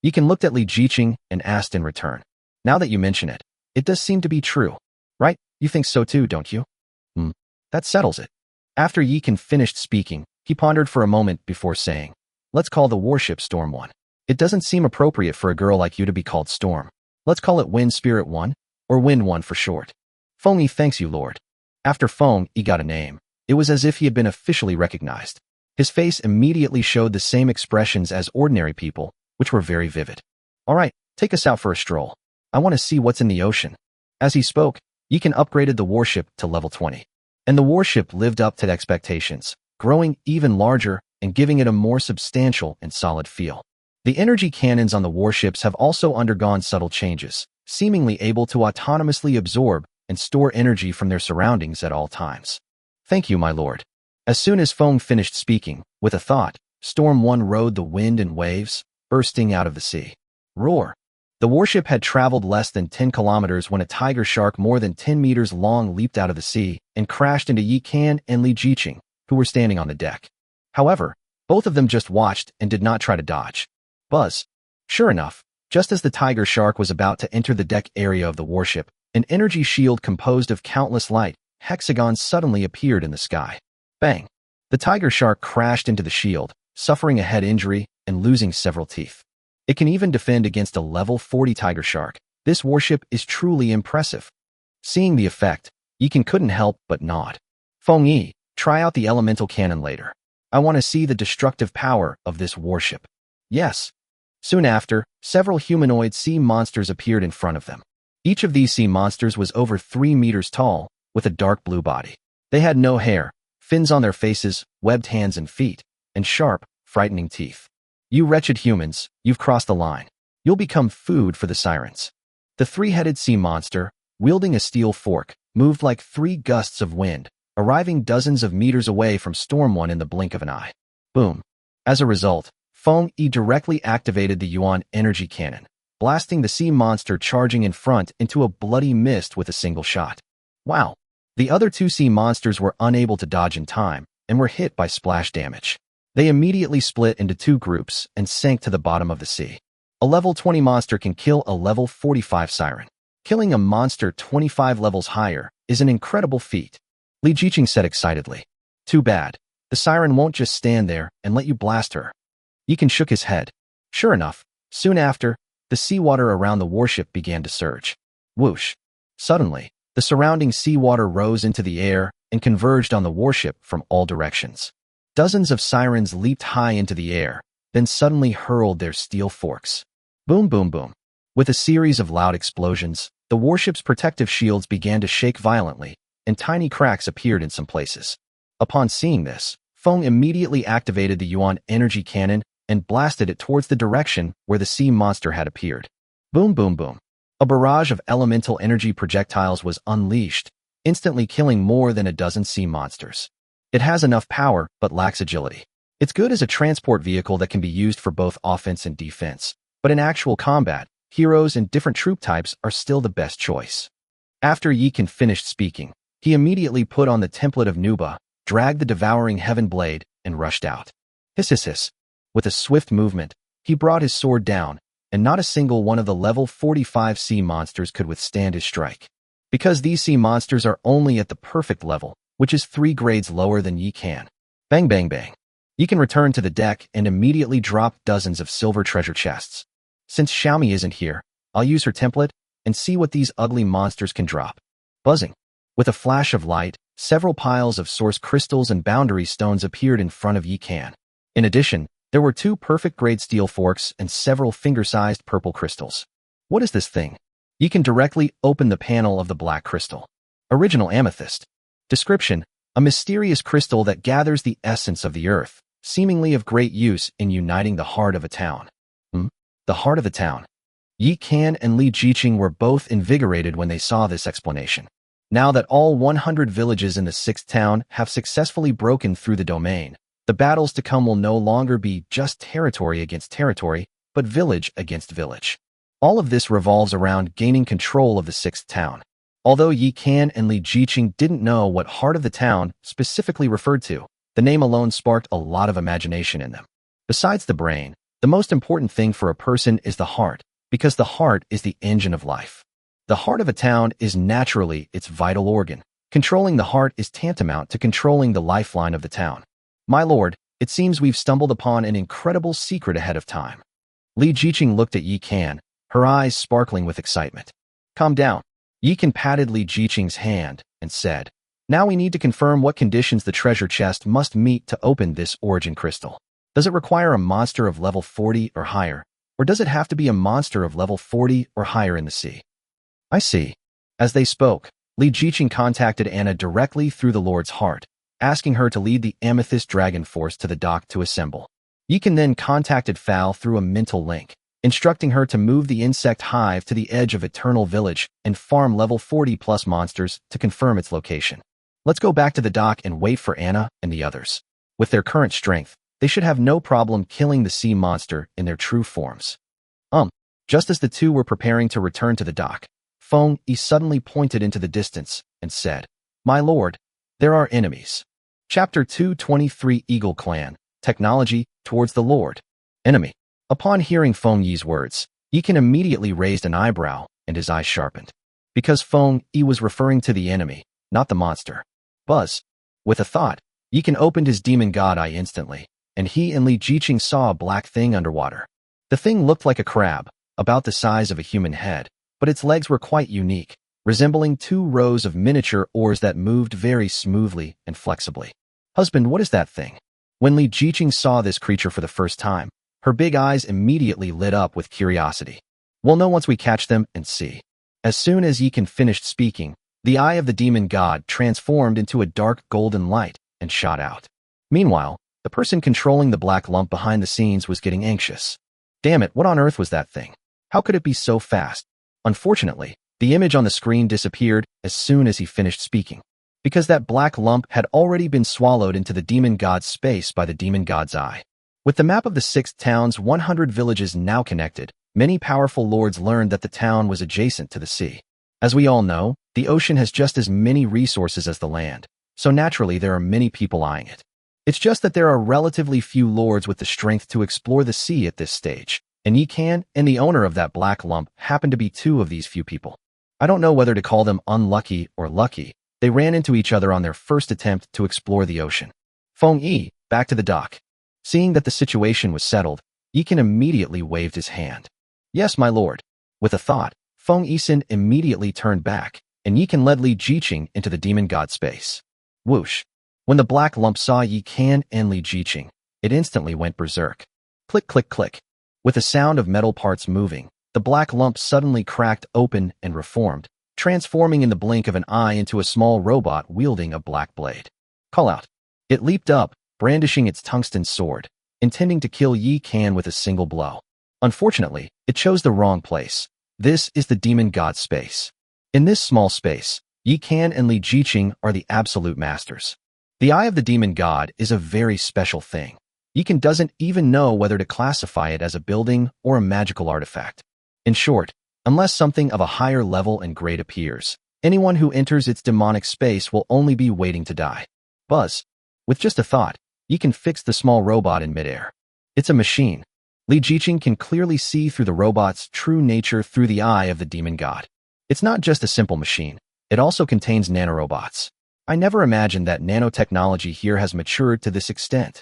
Yikan looked at Li Jiqing and asked in return. Now that you mention it, it does seem to be true. Right? You think so too, don't you? That settles it. After Yikan finished speaking, he pondered for a moment before saying, let's call the warship Storm 1. It doesn't seem appropriate for a girl like you to be called Storm. Let's call it Wind Spirit 1, or Wind 1 for short. Feng Yi thanks you, Lord. After Feng Yi got a name, it was as if he had been officially recognized. His face immediately showed the same expressions as ordinary people, which were very vivid. All right, take us out for a stroll. I want to see what's in the ocean. As he spoke, Yikan upgraded the warship to level 20. And the warship lived up to expectations, growing even larger and giving it a more substantial and solid feel. The energy cannons on the warships have also undergone subtle changes, seemingly able to autonomously absorb and store energy from their surroundings at all times. Thank you, my lord. As soon as Feng finished speaking, with a thought, Storm 1 rode the wind and waves, bursting out of the sea. Roar! The warship had traveled less than 10 kilometers when a tiger shark more than 10 meters long leaped out of the sea and crashed into Yikan and Li Jiqing, who were standing on the deck. However, both of them just watched and did not try to dodge. Buzz. Sure enough, just as the tiger shark was about to enter the deck area of the warship, an energy shield composed of countless light hexagons suddenly appeared in the sky. Bang! The tiger shark crashed into the shield, suffering a head injury and losing several teeth. It can even defend against a level 40 tiger shark. This warship is truly impressive. Seeing the effect, Yikan couldn't help but nod. Feng Yi, try out the elemental cannon later. I want to see the destructive power of this warship. Yes. Soon after, several humanoid sea monsters appeared in front of them. Each of these sea monsters was over 3 meters tall, with a dark blue body. They had no hair, fins on their faces, webbed hands and feet, and sharp, frightening teeth. You wretched humans, you've crossed the line. You'll become food for the sirens. The three-headed sea monster, wielding a steel fork, moved like 3 gusts of wind, arriving dozens of meters away from Storm 1 in the blink of an eye. Boom. As a result, Feng Yi directly activated the Yuan energy cannon, blasting the sea monster charging in front into a bloody mist with a single shot. Wow. The other 2 sea monsters were unable to dodge in time and were hit by splash damage. They immediately split into 2 groups and sank to the bottom of the sea. A level 20 monster can kill a level 45 siren. Killing a monster 25 levels higher is an incredible feat. Li Jiqing said excitedly. Too bad. The siren won't just stand there and let you blast her. Yikan shook his head. Sure enough, soon after, the seawater around the warship began to surge. Whoosh. Suddenly, the surrounding seawater rose into the air and converged on the warship from all directions. Dozens of sirens leaped high into the air, then suddenly hurled their steel forks. Boom, boom, boom. With a series of loud explosions, the warship's protective shields began to shake violently, and tiny cracks appeared in some places. Upon seeing this, Feng immediately activated the Yuan energy cannon and blasted it towards the direction where the sea monster had appeared. Boom, boom, boom. A barrage of elemental energy projectiles was unleashed, instantly killing more than a dozen sea monsters. It has enough power, but lacks agility. It's good as a transport vehicle that can be used for both offense and defense, but in actual combat, heroes, and different troop types are still the best choice. After Yi Kan finished speaking, he immediately put on the template of Nuba, dragged the devouring heaven blade, and rushed out. Hiss hiss hiss. With a swift movement, he brought his sword down, and not a single one of the level 45 sea monsters could withstand his strike. Because these sea monsters are only at the perfect level, which is 3 grades lower than Yi Kan. Bang bang bang. Yi Kan returned to the deck and immediately dropped dozens of silver treasure chests. Since Xiaomi isn't here, I'll use her template and see what these ugly monsters can drop. Buzzing. With a flash of light, several piles of source crystals and boundary stones appeared in front of Yi Kan. In addition, there were 2 perfect-grade steel forks and several finger-sized purple crystals. What is this thing? Yi Kan directly opened the panel of the black crystal. Original amethyst. Description: a mysterious crystal that gathers the essence of the earth, seemingly of great use in uniting the heart of a town. The heart of a town. Yi Kan and Li Jiqing were both invigorated when they saw this explanation. Now that all 100 villages in the 6th town have successfully broken through the domain, the battles to come will no longer be just territory against territory, but village against village. All of this revolves around gaining control of the 6th town. Although Yi Kan and Li Jiqing didn't know what heart of the town specifically referred to, the name alone sparked a lot of imagination in them. Besides the brain, the most important thing for a person is the heart, because the heart is the engine of life. The heart of a town is naturally its vital organ. Controlling the heart is tantamount to controlling the lifeline of the town. My lord, it seems we've stumbled upon an incredible secret ahead of time. Li Jiqing looked at Yi Kan, her eyes sparkling with excitement. Calm down. Yi Kan patted Li Jiqing's hand and said, now we need to confirm what conditions the treasure chest must meet to open this origin crystal. Does it require a monster of level 40 or higher, or does it have to be a monster of level 40 or higher in the sea? I see. As they spoke, Li Jiqing contacted Anna directly through the Lord's heart, asking her to lead the Amethyst Dragon Force to the dock to assemble. Yi Kan then contacted Fal through a mental link, instructing her to move the insect hive to the edge of Eternal Village and farm level 40+ monsters to confirm its location. Let's go back to the dock and wait for Anna and the others. With their current strength, they should have no problem killing the sea monster in their true forms. Just as the two were preparing to return to the dock, Feng Yi suddenly pointed into the distance and said, my lord, there are enemies. Chapter 223 Eagle Clan, Technology Towards the Lord. Enemy. Upon hearing Feng Yi's words, Yi Kan immediately raised an eyebrow and his eyes sharpened. Because Feng Yi was referring to the enemy, not the monster. Buzz. With a thought, Yi Kan opened his demon god eye instantly, and he and Li Jiqing saw a black thing underwater. The thing looked like a crab, about the size of a human head, but its legs were quite unique, resembling 2 rows of miniature oars that moved very smoothly and flexibly. Husband, what is that thing? When Li Jiqing saw this creature for the first time, her big eyes immediately lit up with curiosity. We'll know once we catch them and see. As soon as Yi Kan finished speaking, the eye of the demon god transformed into a dark golden light and shot out. Meanwhile, the person controlling the black lump behind the scenes was getting anxious. Damn it, what on earth was that thing? How could it be so fast? Unfortunately, the image on the screen disappeared as soon as he finished speaking, because that black lump had already been swallowed into the demon god's space by the demon god's eye. With the map of the 6th town's 100 villages now connected, many powerful lords learned that the town was adjacent to the sea. As we all know, the ocean has just as many resources as the land, so naturally there are many people eyeing it. It's just that there are relatively few lords with the strength to explore the sea at this stage, and Yi Kan and the owner of that black lump happen to be 2 of these few people. I don't know whether to call them unlucky or lucky. They ran into each other on their first attempt to explore the ocean. Feng Yi, back to the dock. Seeing that the situation was settled, Yi Kan immediately waved his hand. Yes, my lord. With a thought, Feng Yi immediately turned back, and Yi Kan led Li Jiqing into the demon god space. Whoosh. When the black lump saw Yi Kan and Li Jiqing, it instantly went berserk. Click, click, click. With the sound of metal parts moving, the black lump suddenly cracked open and reformed, transforming in the blink of an eye into a small robot wielding a black blade. Call out. It leaped up, brandishing its tungsten sword, intending to kill Yi Kan with a single blow. Unfortunately, it chose the wrong place. This is the demon god space. In this small space, Yi Kan and Li Jiqing are the absolute masters. The eye of the demon god is a very special thing. Yi Kan doesn't even know whether to classify it as a building or a magical artifact. In short, unless something of a higher level and grade appears, anyone who enters its demonic space will only be waiting to die. Buzz. With just a thought, Yi can fix the small robot in midair. It's a machine. Li Jiqing can clearly see through the robot's true nature through the eye of the demon god. It's not just a simple machine. It also contains nanorobots. I never imagined that nanotechnology here has matured to this extent.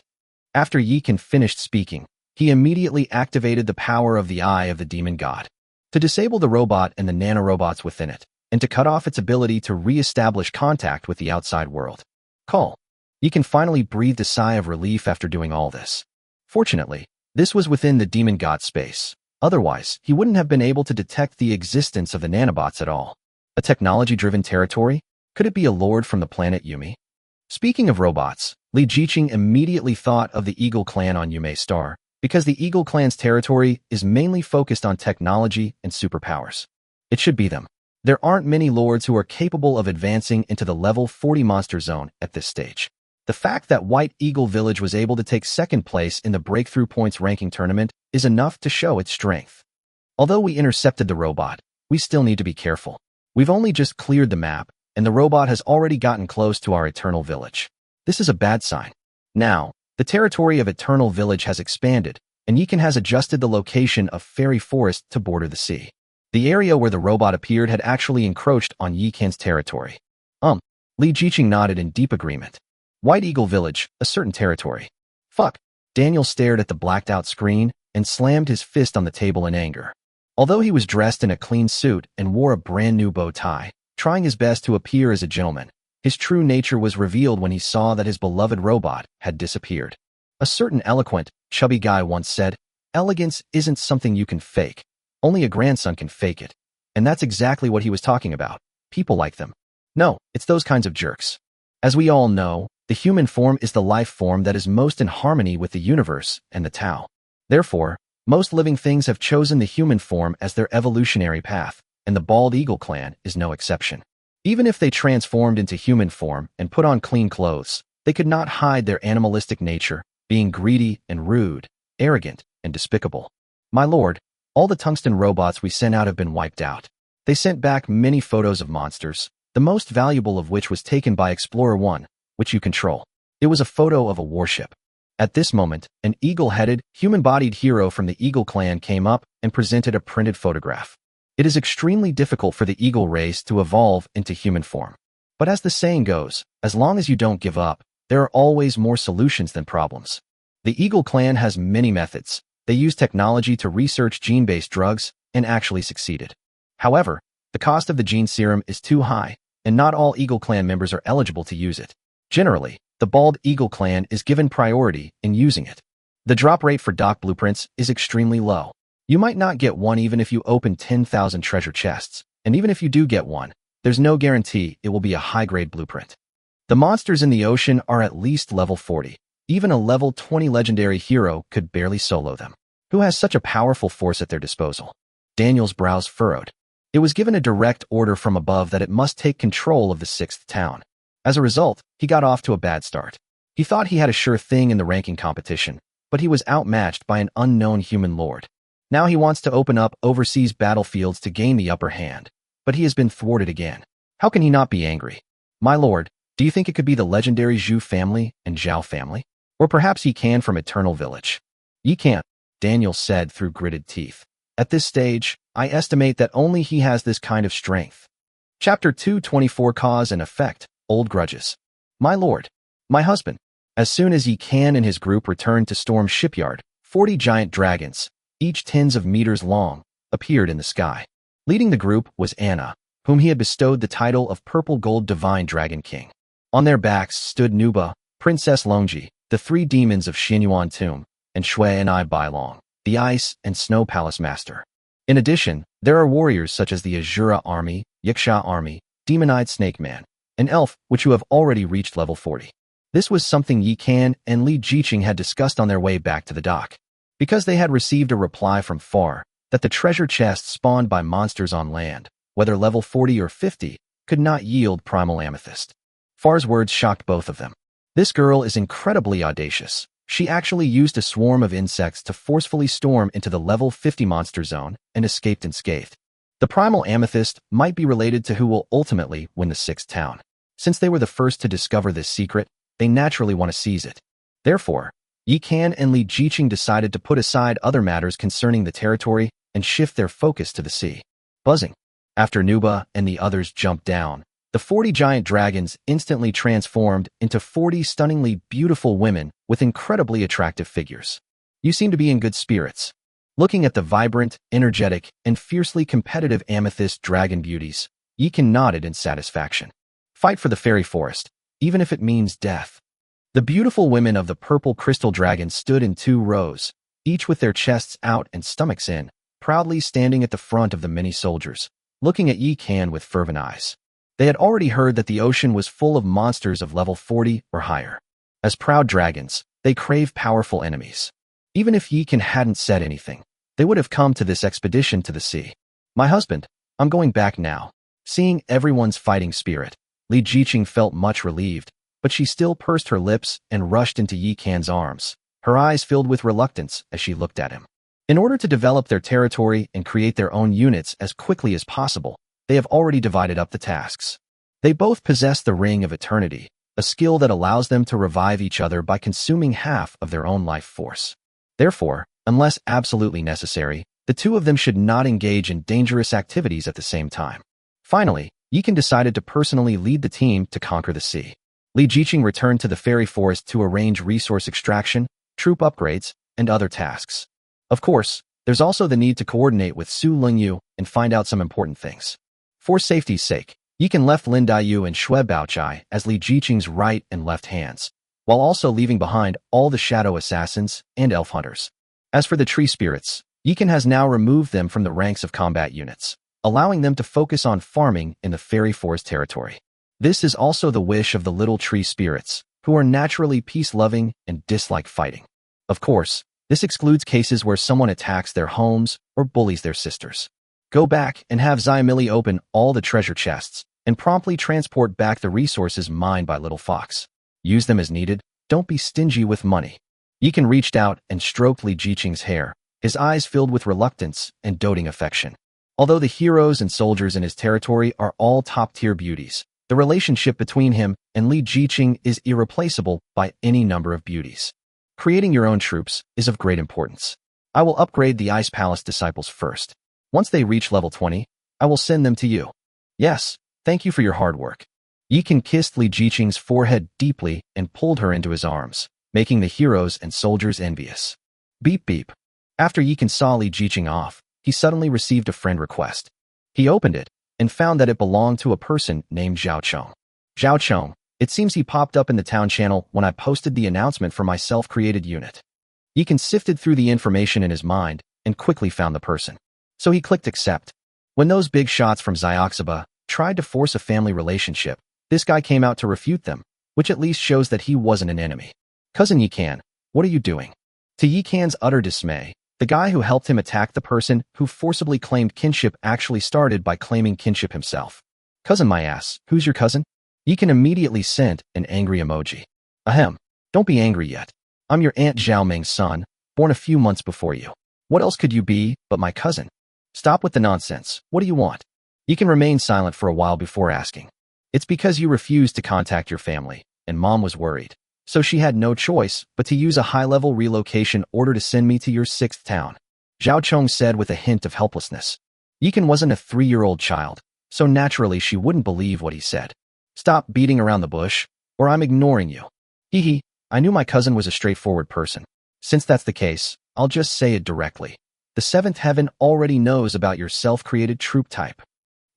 After Yi Kan finished speaking, he immediately activated the power of the eye of the demon god to disable the robot and the nanorobots within it, and to cut off its ability to re-establish contact with the outside world. Call. Yi Kan finally breathed a sigh of relief after doing all this. Fortunately, this was within the demon god space. Otherwise, he wouldn't have been able to detect the existence of the nanobots at all. A technology-driven territory? Could it be a lord from the planet Yumi? Speaking of robots, Li Jiqing immediately thought of the Eagle clan on Yume Star, because the Eagle clan's territory is mainly focused on technology and superpowers. It should be them. There aren't many lords who are capable of advancing into the level 40 monster zone at this stage. The fact that White Eagle Village was able to take second place in the Breakthrough Points ranking tournament is enough to show its strength. Although we intercepted the robot, we still need to be careful. We've only just cleared the map, and the robot has already gotten close to our Eternal Village. This is a bad sign. Now, the territory of Eternal Village has expanded, and Yi Kan has adjusted the location of Fairy Forest to border the sea. The area where the robot appeared had actually encroached on Yi Kan's territory. Li Jiqing nodded in deep agreement. White Eagle Village, a certain territory. Fuck. Daniel stared at the blacked-out screen and slammed his fist on the table in anger. Although he was dressed in a clean suit and wore a brand-new bow tie, trying his best to appear as a gentleman, his true nature was revealed when he saw that his beloved robot had disappeared. A certain eloquent, chubby guy once said, "Elegance isn't something you can fake. Only a grandson can fake it." And that's exactly what he was talking about. People like them. No, it's those kinds of jerks. As we all know, the human form is the life form that is most in harmony with the universe and the Tao. Therefore, most living things have chosen the human form as their evolutionary path, and the Bald Eagle clan is no exception. Even if they transformed into human form and put on clean clothes, they could not hide their animalistic nature, being greedy and rude, arrogant and despicable. My lord, all the tungsten robots we sent out have been wiped out. They sent back many photos of monsters, the most valuable of which was taken by Explorer 1, which you control. It was a photo of a warship. At this moment, an eagle-headed, human-bodied hero from the Eagle clan came up and presented a printed photograph. It is extremely difficult for the eagle race to evolve into human form. But as the saying goes, as long as you don't give up, there are always more solutions than problems. The Eagle clan has many methods. They use technology to research gene-based drugs and actually succeeded. However, the cost of the gene serum is too high, and not all Eagle clan members are eligible to use it. Generally, the Bald Eagle clan is given priority in using it. The drop rate for doc blueprints is extremely low. You might not get one even if you open 10,000 treasure chests, and even if you do get one, there's no guarantee it will be a high-grade blueprint. The monsters in the ocean are at least level 40. Even a level 20 legendary hero could barely solo them. Who has such a powerful force at their disposal? Daniel's brows furrowed. It was given a direct order from above that it must take control of the 6th town. As a result, he got off to a bad start. He thought he had a sure thing in the ranking competition, but he was outmatched by an unknown human lord. Now he wants to open up overseas battlefields to gain the upper hand, but he has been thwarted again. How can he not be angry? My lord, do you think it could be the legendary Zhu family and Zhao family? Or perhaps he can from Eternal Village? Ye can't, Daniel said through gritted teeth. At this stage, I estimate that only he has this kind of strength. Chapter 224 Cause and Effect. Old Grudges. My lord, my husband. As soon as Ye Kan and his group returned to Storm Shipyard, 40 giant dragons, each tens of meters long, appeared in the sky. Leading the group was Anna, whom he had bestowed the title of Purple Gold Divine Dragon King. On their backs stood Nuba, Princess Longji, the 3 demons of Xinyuan Tomb, and Shui and I Bailong, the Ice and Snow Palace Master. In addition, there are warriors such as the Azura Army, Yiksha Army, Demon-Eyed Snake Man, an elf which you have already reached level 40. This was something Ye Kan and Li Jiqing had discussed on their way back to the dock. Because they had received a reply from Far that the treasure chests spawned by monsters on land, whether level 40 or 50, could not yield primal amethyst. Far's words shocked both of them. This girl is incredibly audacious. She actually used a swarm of insects to forcefully storm into the level 50 monster zone and escaped unscathed. The primal amethyst might be related to who will ultimately win the 6th town. Since they were the first to discover this secret, they naturally want to seize it. Therefore, Yi Kan and Li Jiqing decided to put aside other matters concerning the territory and shift their focus to the sea. Buzzing. After Nuba and the others jumped down, the 40 giant dragons instantly transformed into 40 stunningly beautiful women with incredibly attractive figures. You seem to be in good spirits. Looking at the vibrant, energetic, and fiercely competitive amethyst dragon beauties, Yi Kan nodded in satisfaction. Fight for the fairy forest, even if it means death. The beautiful women of the purple crystal dragon stood in 2 rows, each with their chests out and stomachs in, proudly standing at the front of the many soldiers, looking at Yi Kan with fervent eyes. They had already heard that the ocean was full of monsters of level 40 or higher. As proud dragons, they crave powerful enemies. Even if Yi Kan hadn't said anything, they would have come to this expedition to the sea. My husband, I'm going back now. Seeing everyone's fighting spirit, Li Jiqing felt much relieved, but she still pursed her lips and rushed into Yi Kan's arms, her eyes filled with reluctance as she looked at him. In order to develop their territory and create their own units as quickly as possible, they have already divided up the tasks. They both possess the Ring of Eternity, a skill that allows them to revive each other by consuming half of their own life force. Therefore, unless absolutely necessary, the two of them should not engage in dangerous activities at the same time. Finally, Yi Kan decided to personally lead the team to conquer the sea. Li Jiqing returned to the fairy forest to arrange resource extraction, troop upgrades, and other tasks. Of course, there's also the need to coordinate with Su Lingyu and find out some important things. For safety's sake, Yi Kan left Lin Daiyu and Xue Baochai as Li Jiqing's right and left hands, while also leaving behind all the shadow assassins and elf hunters. As for the tree spirits, Yi Kan has now removed them from the ranks of combat units, allowing them to focus on farming in the fairy forest territory. This is also the wish of the little tree spirits, who are naturally peace-loving and dislike fighting. Of course, this excludes cases where someone attacks their homes or bullies their sisters. Go back and have Xiamili open all the treasure chests and promptly transport back the resources mined by Little Fox. Use them as needed, don't be stingy with money. Yi Kan reached out and stroked Li Jiqing's hair, his eyes filled with reluctance and doting affection. Although the heroes and soldiers in his territory are all top-tier beauties, the relationship between him and Li Jiqing is irreplaceable by any number of beauties. Creating your own troops is of great importance. I will upgrade the Ice Palace disciples first. Once they reach level 20, I will send them to you. Yes, thank you for your hard work. Yi Kan kissed Li Jiqing's forehead deeply and pulled her into his arms, making the heroes and soldiers envious. Beep beep. After Yi Kan saw Li Jiqing off, he suddenly received a friend request. He opened it and found that it belonged to a person named Zhao Chong. Zhao Chong, it seems he popped up in the town channel when I posted the announcement for my self-created unit. Yi Kan sifted through the information in his mind and quickly found the person. So he clicked accept. When those big shots from Xioxiba tried to force a family relationship, this guy came out to refute them, which at least shows that he wasn't an enemy. Cousin Yi Kan, what are you doing? To Yi Kan's utter dismay, the guy who helped him attack the person who forcibly claimed kinship actually started by claiming kinship himself. Cousin my ass, who's your cousin? Yi Kan immediately sent an angry emoji. Ahem, don't be angry yet. I'm your Aunt Zhao Ming's son, born a few months before you. What else could you be but my cousin? Stop with the nonsense, what do you want? Yi Kan remained silent for a while before asking. It's because you refused to contact your family, and Mom was worried. So she had no choice but to use a high-level relocation order to send me to your 6th town. Zhao Chong said with a hint of helplessness. Yi Kan wasn't a 3-year-old child, so naturally she wouldn't believe what he said. Stop beating around the bush, or I'm ignoring you. Hee hee, I knew my cousin was a straightforward person. Since that's the case, I'll just say it directly. The 7th heaven already knows about your self-created troop type.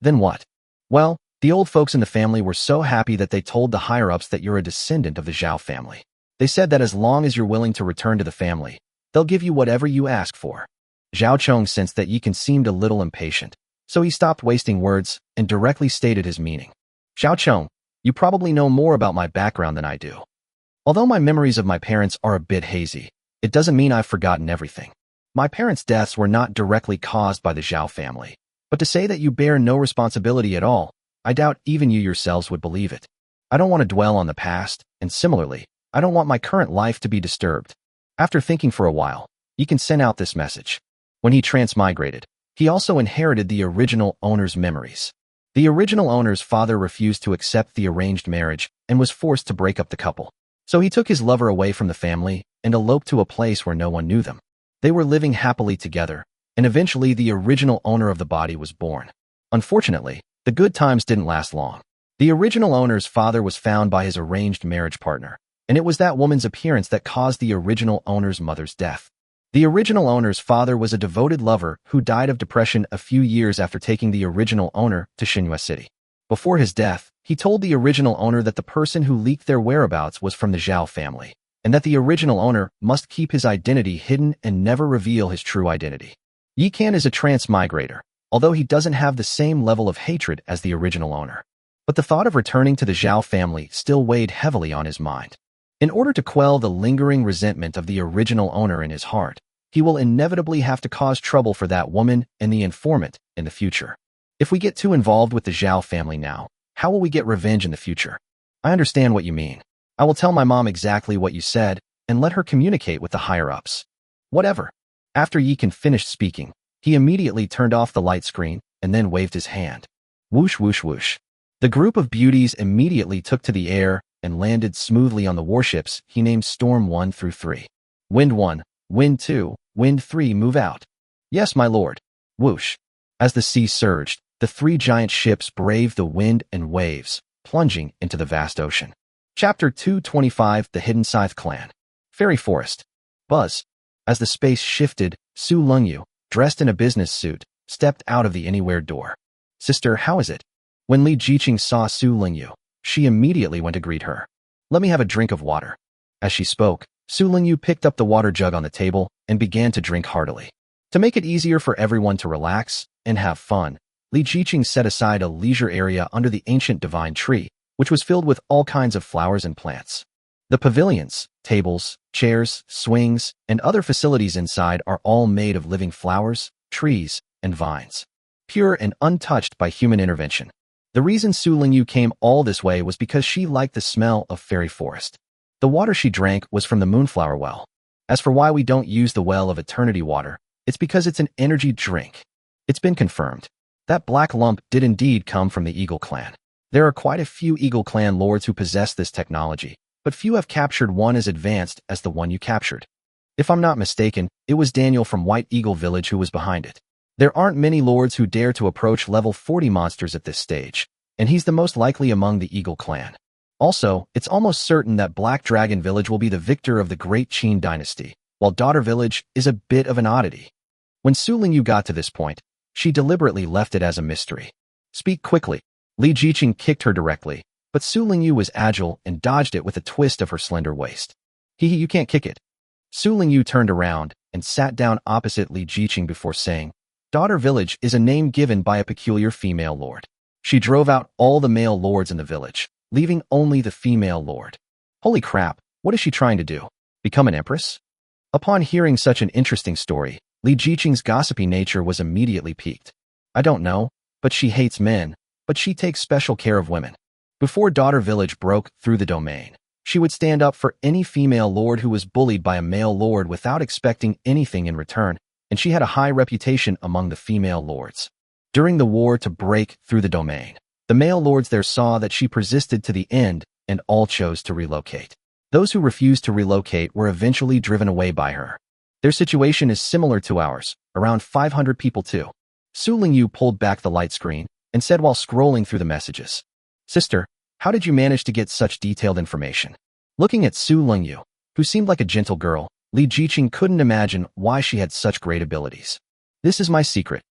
Then what? Well, the old folks in the family were so happy that they told the higher-ups that you're a descendant of the Zhao family. They said that as long as you're willing to return to the family, they'll give you whatever you ask for. Zhao Chong sensed that Yi Kan seemed a little impatient, so he stopped wasting words and directly stated his meaning. Zhao Chong, you probably know more about my background than I do. Although my memories of my parents are a bit hazy, it doesn't mean I've forgotten everything. My parents' deaths were not directly caused by the Zhao family, but to say that you bear no responsibility at all, I doubt even you yourselves would believe it. I don't want to dwell on the past, and similarly, I don't want my current life to be disturbed. After thinking for a while, Yi Can sent out this message. When he transmigrated, he also inherited the original owner's memories. The original owner's father refused to accept the arranged marriage and was forced to break up the couple. So he took his lover away from the family and eloped to a place where no one knew them. They were living happily together, and eventually the original owner of the body was born. Unfortunately, the good times didn't last long. The original owner's father was found by his arranged marriage partner, and it was that woman's appearance that caused the original owner's mother's death. The original owner's father was a devoted lover who died of depression a few years after taking the original owner to Xinhua City. Before his death, he told the original owner that the person who leaked their whereabouts was from the Zhao family, and that the original owner must keep his identity hidden and never reveal his true identity. Yi Can is a transmigrator, although he doesn't have the same level of hatred as the original owner. But the thought of returning to the Zhao family still weighed heavily on his mind. In order to quell the lingering resentment of the original owner in his heart, he will inevitably have to cause trouble for that woman and the informant in the future. If we get too involved with the Zhao family now, how will we get revenge in the future? I understand what you mean. I will tell my mom exactly what you said and let her communicate with the higher-ups. Whatever. After Yi Can finished speaking, he immediately turned off the light screen and then waved his hand. Whoosh, whoosh, whoosh. The group of beauties immediately took to the air and landed smoothly on the warships he named Storm 1 through 3. Wind 1, Wind 2, Wind 3 move out. Yes, my lord. Whoosh. As the sea surged, the three giant ships braved the wind and waves, plunging into the vast ocean. Chapter 225, The Hidden Scythe Clan. Fairy Forest. Buzz. As the space shifted, Su Lungyu, dressed in a business suit, stepped out of the anywhere door. Sister, how is it? When Li Jiqing saw Su Lingyu, she immediately went to greet her. Let me have a drink of water. As she spoke, Su Lingyu picked up the water jug on the table and began to drink heartily. To make it easier for everyone to relax and have fun, Li Jiqing set aside a leisure area under the ancient divine tree, which was filled with all kinds of flowers and plants. The pavilions, tables, chairs, swings, and other facilities inside are all made of living flowers, trees, and vines, pure and untouched by human intervention. The reason Su Lingyu came all this way was because she liked the smell of fairy forest. The water she drank was from the moonflower well. As for why we don't use the well of eternity water, it's because it's an energy drink. It's been confirmed. That black lump did indeed come from the Eagle clan. There are quite a few Eagle clan lords who possess this technology, but few have captured one as advanced as the one you captured. If I'm not mistaken, it was Daniel from White Eagle Village who was behind it. There aren't many lords who dare to approach level 40 monsters at this stage, and he's the most likely among the Eagle clan. Also, it's almost certain that Black Dragon Village will be the victor of the Great Qin dynasty, while Daughter Village is a bit of an oddity. When Su Lingyu got to this point, she deliberately left it as a mystery. Speak quickly. Li Jiqing kicked her directly, but Su Lingyu was agile and dodged it with a twist of her slender waist. You can't kick it. Su Lingyu turned around and sat down opposite Li Jiqing before saying, Daughter Village is a name given by a peculiar female lord. She drove out all the male lords in the village, leaving only the female lord. Holy crap, what is she trying to do? Become an empress? Upon hearing such an interesting story, Li Jiqing's gossipy nature was immediately piqued. I don't know, but she hates men, but she takes special care of women. Before Daughter Village broke through the domain, she would stand up for any female lord who was bullied by a male lord without expecting anything in return, and she had a high reputation among the female lords. During the war to break through the domain, the male lords there saw that she persisted to the end and all chose to relocate. Those who refused to relocate were eventually driven away by her. Their situation is similar to ours, around 500 people too. Su Lingyu pulled back the light screen and said while scrolling through the messages, Sister, how did you manage to get such detailed information? Looking at Su Lingyu, who seemed like a gentle girl, Li Jiqing couldn't imagine why she had such great abilities. This is my secret.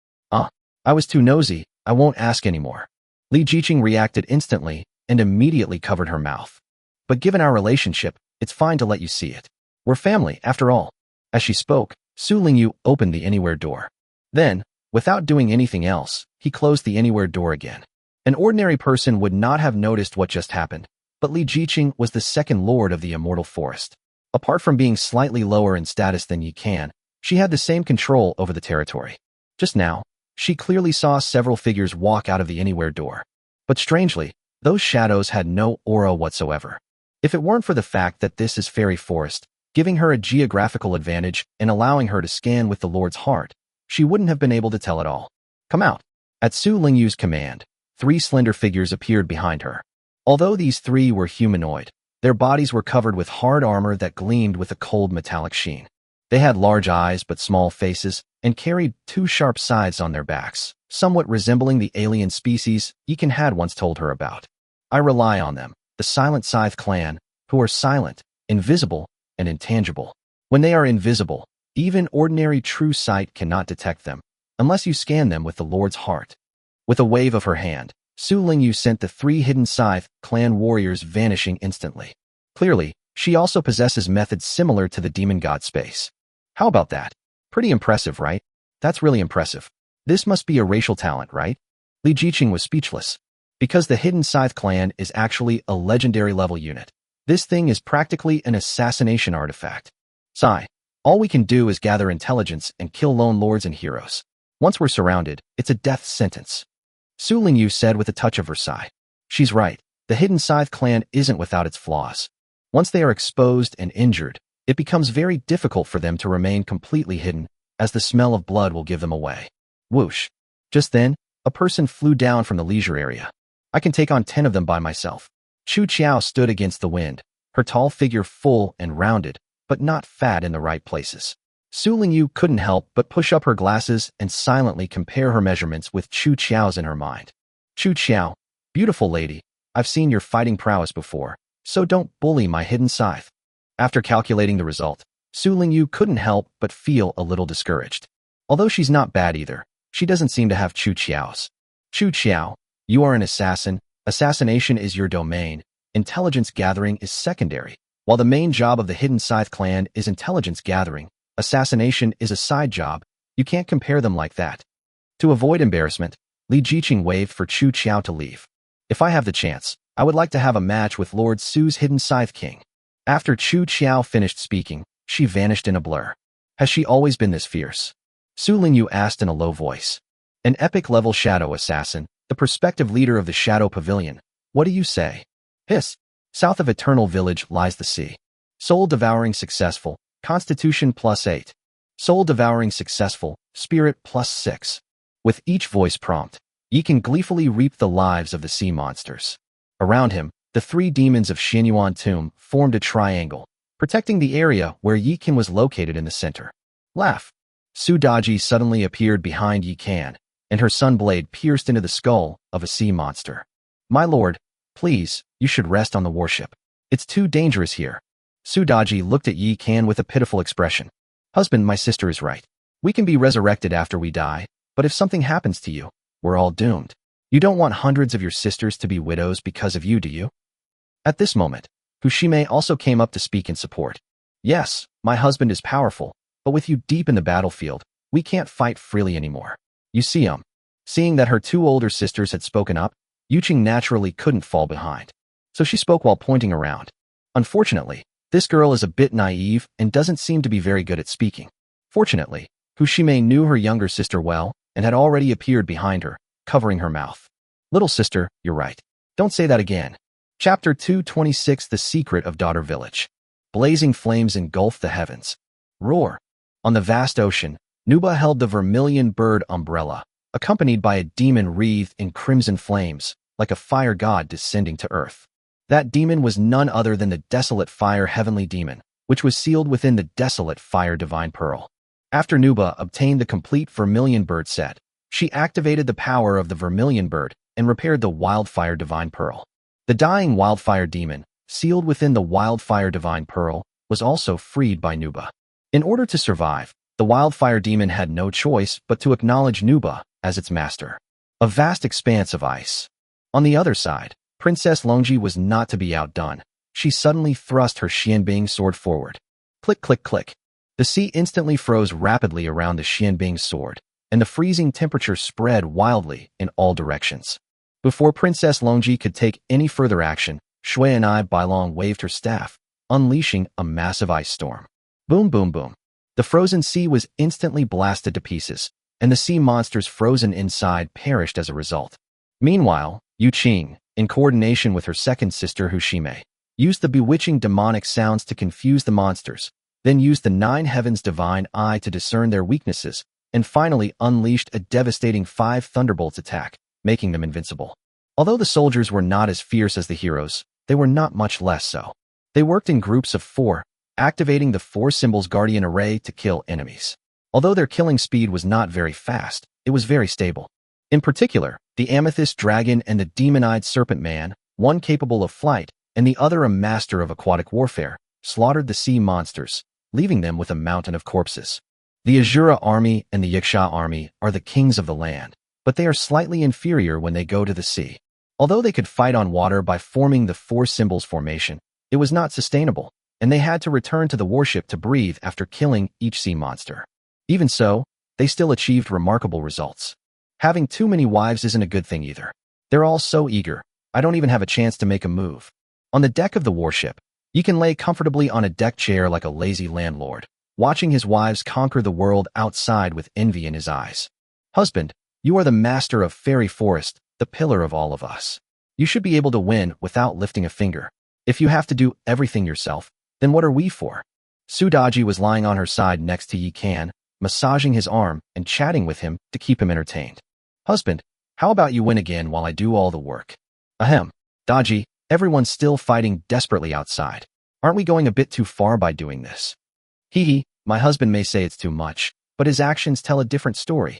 I was too nosy, I won't ask anymore. Li Jiqing reacted instantly and immediately covered her mouth. But given our relationship, it's fine to let you see it. We're family, after all. As she spoke, Su Lingyu opened the anywhere door. Then, without doing anything else, he closed the anywhere door again. An ordinary person would not have noticed what just happened, but Li Jiqing was the second lord of the Immortal Forest. Apart from being slightly lower in status than Yi Can, she had the same control over the territory. Just now, she clearly saw several figures walk out of the anywhere door. But strangely, those shadows had no aura whatsoever. If it weren't for the fact that this is Fairy Forest, giving her a geographical advantage and allowing her to scan with the Lord's heart. She wouldn't have been able to tell it all. Come out. At Su Lingyu's command, 3 slender figures appeared behind her. Although these 3 were humanoid, their bodies were covered with hard armor that gleamed with a cold metallic sheen. They had large eyes but small faces and carried 2 sharp scythes on their backs, somewhat resembling the alien species Yikan had once told her about. I rely on them, the Silent Scythe clan, who are silent, invisible, and intangible. When they are invisible, even ordinary true sight cannot detect them, unless you scan them with the Lord's heart. With a wave of her hand, Su Lingyu sent the 3 hidden Scythe clan warriors vanishing instantly. Clearly, she also possesses methods similar to the demon god space. How about that? Pretty impressive, right? That's really impressive. This must be a racial talent, right? Li Jiqing was speechless. Because the hidden Scythe clan is actually a legendary level unit. This thing is practically an assassination artifact. Sigh. All we can do is gather intelligence and kill lone lords and heroes. Once we're surrounded, it's a death sentence. Su Lingyu said with a touch of her sigh. She's right. The hidden Scythe clan isn't without its flaws. Once they are exposed and injured, it becomes very difficult for them to remain completely hidden, as the smell of blood will give them away. Whoosh. Just then, a person flew down from the leisure area. I can take on 10 of them by myself. Chu Qiao stood against the wind, her tall figure full and rounded, but not fat in the right places. Su Lingyu couldn't help but push up her glasses and silently compare her measurements with Chu Qiao's in her mind. Chu Qiao, beautiful lady, I've seen your fighting prowess before, so don't bully my hidden scythe. After calculating the result, Su Lingyu couldn't help but feel a little discouraged. Although she's not bad either, she doesn't seem to have Chu Qiao's. Chu Qiao, you are an assassin, assassination is your domain, intelligence gathering is secondary. While the main job of the hidden Scythe clan is intelligence gathering, assassination is a side job. You can't compare them like that. To avoid embarrassment, Li Jiqing waved for Chu Qiao to leave. If I have the chance, I would like to have a match with Lord Su's hidden Scythe King. After Chu Qiao finished speaking, she vanished in a blur. Has she always been this fierce? Su Lingyu asked in a low voice. An epic-level shadow assassin, the prospective leader of the Shadow Pavilion. What do you say? Hiss. South of Eternal Village lies the sea. Soul-devouring successful, Constitution +8. Soul-devouring successful, Spirit +6. With each voice prompt, Yi can gleefully reap the lives of the sea monsters. Around him, the 3 demons of Xianyuan Tomb formed a triangle, protecting the area where Yi Kan was located in the center. Laugh. Su Daji suddenly appeared behind Yi Kan, and her sun blade pierced into the skull of a sea monster. My lord, please, you should rest on the warship. It's too dangerous here. Su Daji looked at Yi Kan with a pitiful expression. Husband, my sister is right. We can be resurrected after we die, but if something happens to you, we're all doomed. You don't want hundreds of your sisters to be widows because of you, do you? At this moment, Fushime also came up to speak in support. Yes, my husband is powerful, but with you deep in the battlefield, we can't fight freely anymore. You see, seeing that her 2 older sisters had spoken up, Yuqing naturally couldn't fall behind. So she spoke while pointing around. Unfortunately, this girl is a bit naive and doesn't seem to be very good at speaking. Fortunately, Fushime knew her younger sister well and had already appeared behind her, covering her mouth. Little sister, you're right. Don't say that again. Chapter 226 The Secret of Daughter Village. Blazing flames engulf the heavens. Roar. On the vast ocean, Nuba held the vermilion bird umbrella, accompanied by a demon wreathed in crimson flames, like a fire god descending to earth. That demon was none other than the Desolate Fire Heavenly Demon, which was sealed within the Desolate Fire Divine Pearl. After Nuba obtained the complete Vermilion Bird set, she activated the power of the Vermilion Bird and repaired the Wildfire Divine Pearl. The dying Wildfire Demon, sealed within the Wildfire Divine Pearl, was also freed by Nuba. In order to survive, the Wildfire Demon had no choice but to acknowledge Nuba as its master. A vast expanse of ice. On the other side, Princess Longji was not to be outdone. She suddenly thrust her Xianbing sword forward. Click, click, click. The sea instantly froze rapidly around the Xianbing sword, and the freezing temperature spread wildly in all directions. Before Princess Longji could take any further action, Shui and I Bailong waved her staff, unleashing a massive ice storm. Boom, boom, boom. The frozen sea was instantly blasted to pieces, and the sea monsters frozen inside perished as a result. Meanwhile, Yu Qing, in coordination with her second sister Fushime, used the bewitching demonic sounds to confuse the monsters, then used the nine heavens' divine eye to discern their weaknesses, and finally unleashed a devastating 5 thunderbolts attack, making them invincible. Although the soldiers were not as fierce as the heroes, they were not much less so. They worked in groups of 4, activating the 4 symbols guardian array to kill enemies. Although their killing speed was not very fast, it was very stable. In particular, the amethyst dragon and the demon-eyed serpent man, one capable of flight and the other a master of aquatic warfare, slaughtered the sea monsters, leaving them with a mountain of corpses. The Azura army and the Yaksha army are the kings of the land, but they are slightly inferior when they go to the sea. Although they could fight on water by forming the 4 symbols formation, it was not sustainable, and they had to return to the warship to breathe after killing each sea monster. Even so, they still achieved remarkable results. Having too many wives isn't a good thing either. They're all so eager, I don't even have a chance to make a move. On the deck of the warship, you can lay comfortably on a deck chair like a lazy landlord, watching his wives conquer the world outside with envy in his eyes. Husband, you are the master of Fairy Forest, the pillar of all of us. You should be able to win without lifting a finger. If you have to do everything yourself, then what are we for? Sudaji was lying on her side next to Yi Kan, massaging his arm and chatting with him to keep him entertained. Husband, how about you win again while I do all the work? Ahem. Daji, everyone's still fighting desperately outside. Aren't we going a bit too far by doing this? Hee, my husband may say it's too much, but his actions tell a different story.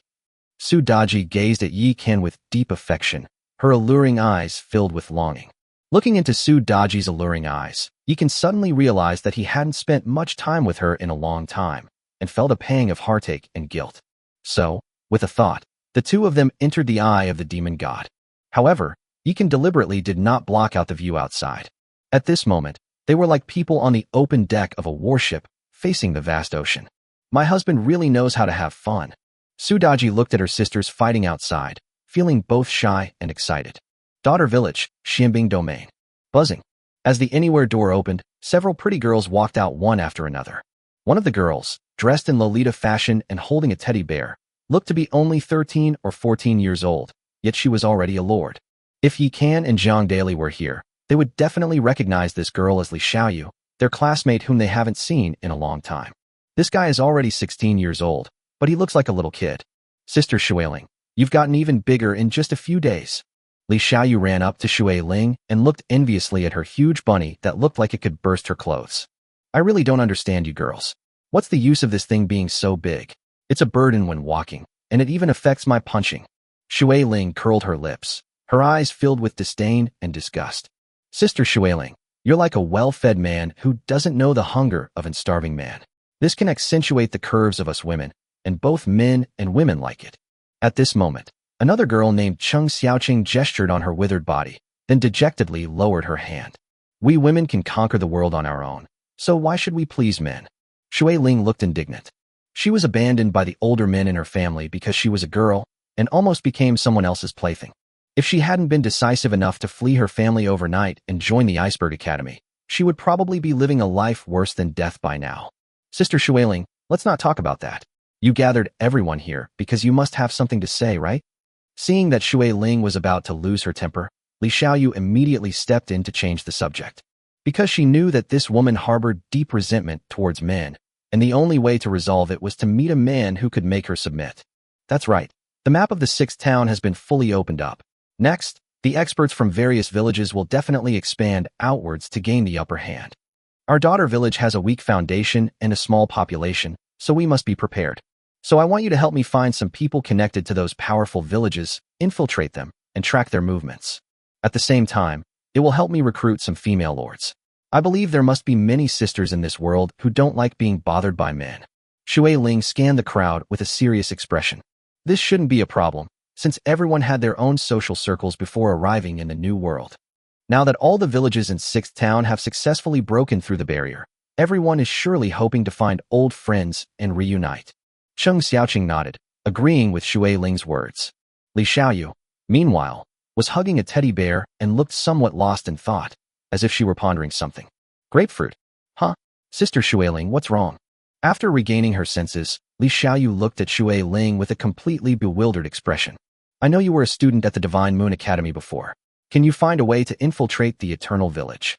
Sudaji gazed at Yi Kan with deep affection, her alluring eyes filled with longing. Looking into Sudaji's alluring eyes, Yi Kan suddenly realized that he hadn't spent much time with her in a long time, and felt a pang of heartache and guilt. So, with a thought, the two of them entered the eye of the demon god. However, Yi Kan deliberately did not block out the view outside. At this moment, they were like people on the open deck of a warship, facing the vast ocean. My husband really knows how to have fun. Sudaji looked at her sisters fighting outside, feeling both shy and excited. Daughter Village, Xianbing Domain. Buzzing. As the anywhere door opened, several pretty girls walked out one after another. One of the girls, dressed in Lolita fashion and holding a teddy bear, looked to be only 13 or 14 years old, yet she was already a lord. If Yi Kan and Zhang Daily were here, they would definitely recognize this girl as Li Xiaoyu, their classmate whom they haven't seen in a long time. This guy is already 16 years old, but he looks like a little kid. Sister Shuailing, you've gotten even bigger in just a few days. Li Xiaoyu ran up to Shuailing and looked enviously at her huge bunny that looked like it could burst her clothes. I really don't understand you girls. What's the use of this thing being so big? It's a burden when walking, and it even affects my punching. Shuailing curled her lips, her eyes filled with disdain and disgust. Sister Shuailing, you're like a well-fed man who doesn't know the hunger of a starving man. This can accentuate the curves of us women, and both men and women like it. At this moment, another girl named Cheng Xiaoqing gestured on her withered body, then dejectedly lowered her hand. We women can conquer the world on our own, so why should we please men? Shuailing looked indignant. She was abandoned by the older men in her family because she was a girl and almost became someone else's plaything. If she hadn't been decisive enough to flee her family overnight and join the Iceberg Academy, she would probably be living a life worse than death by now. Sister Shuailing, let's not talk about that. You gathered everyone here because you must have something to say, right? Seeing that Shuailing was about to lose her temper, Li Xiaoyu immediately stepped in to change the subject. Because she knew that this woman harbored deep resentment towards men, and the only way to resolve it was to meet a man who could make her submit. That's right. The map of the 6th town has been fully opened up. Next, the experts from various villages will definitely expand outwards to gain the upper hand. Our daughter village has a weak foundation and a small population, so we must be prepared. So I want you to help me find some people connected to those powerful villages, infiltrate them, and track their movements. At the same time, it will help me recruit some female lords. I believe there must be many sisters in this world who don't like being bothered by men. Shuailing scanned the crowd with a serious expression. This shouldn't be a problem, since everyone had their own social circles before arriving in the new world. Now that all the villages in 6th town have successfully broken through the barrier, everyone is surely hoping to find old friends and reunite. Cheng Xiaoqing nodded, agreeing with Shuailing's words. Li Xiaoyu, meanwhile, was hugging a teddy bear and looked somewhat lost in thought, as if she were pondering something. Grapefruit? Huh? Sister Shuailing, what's wrong? After regaining her senses, Li Xiaoyu looked at Shuailing with a completely bewildered expression. I know you were a student at the Divine Moon Academy before. Can you find a way to infiltrate the Eternal Village?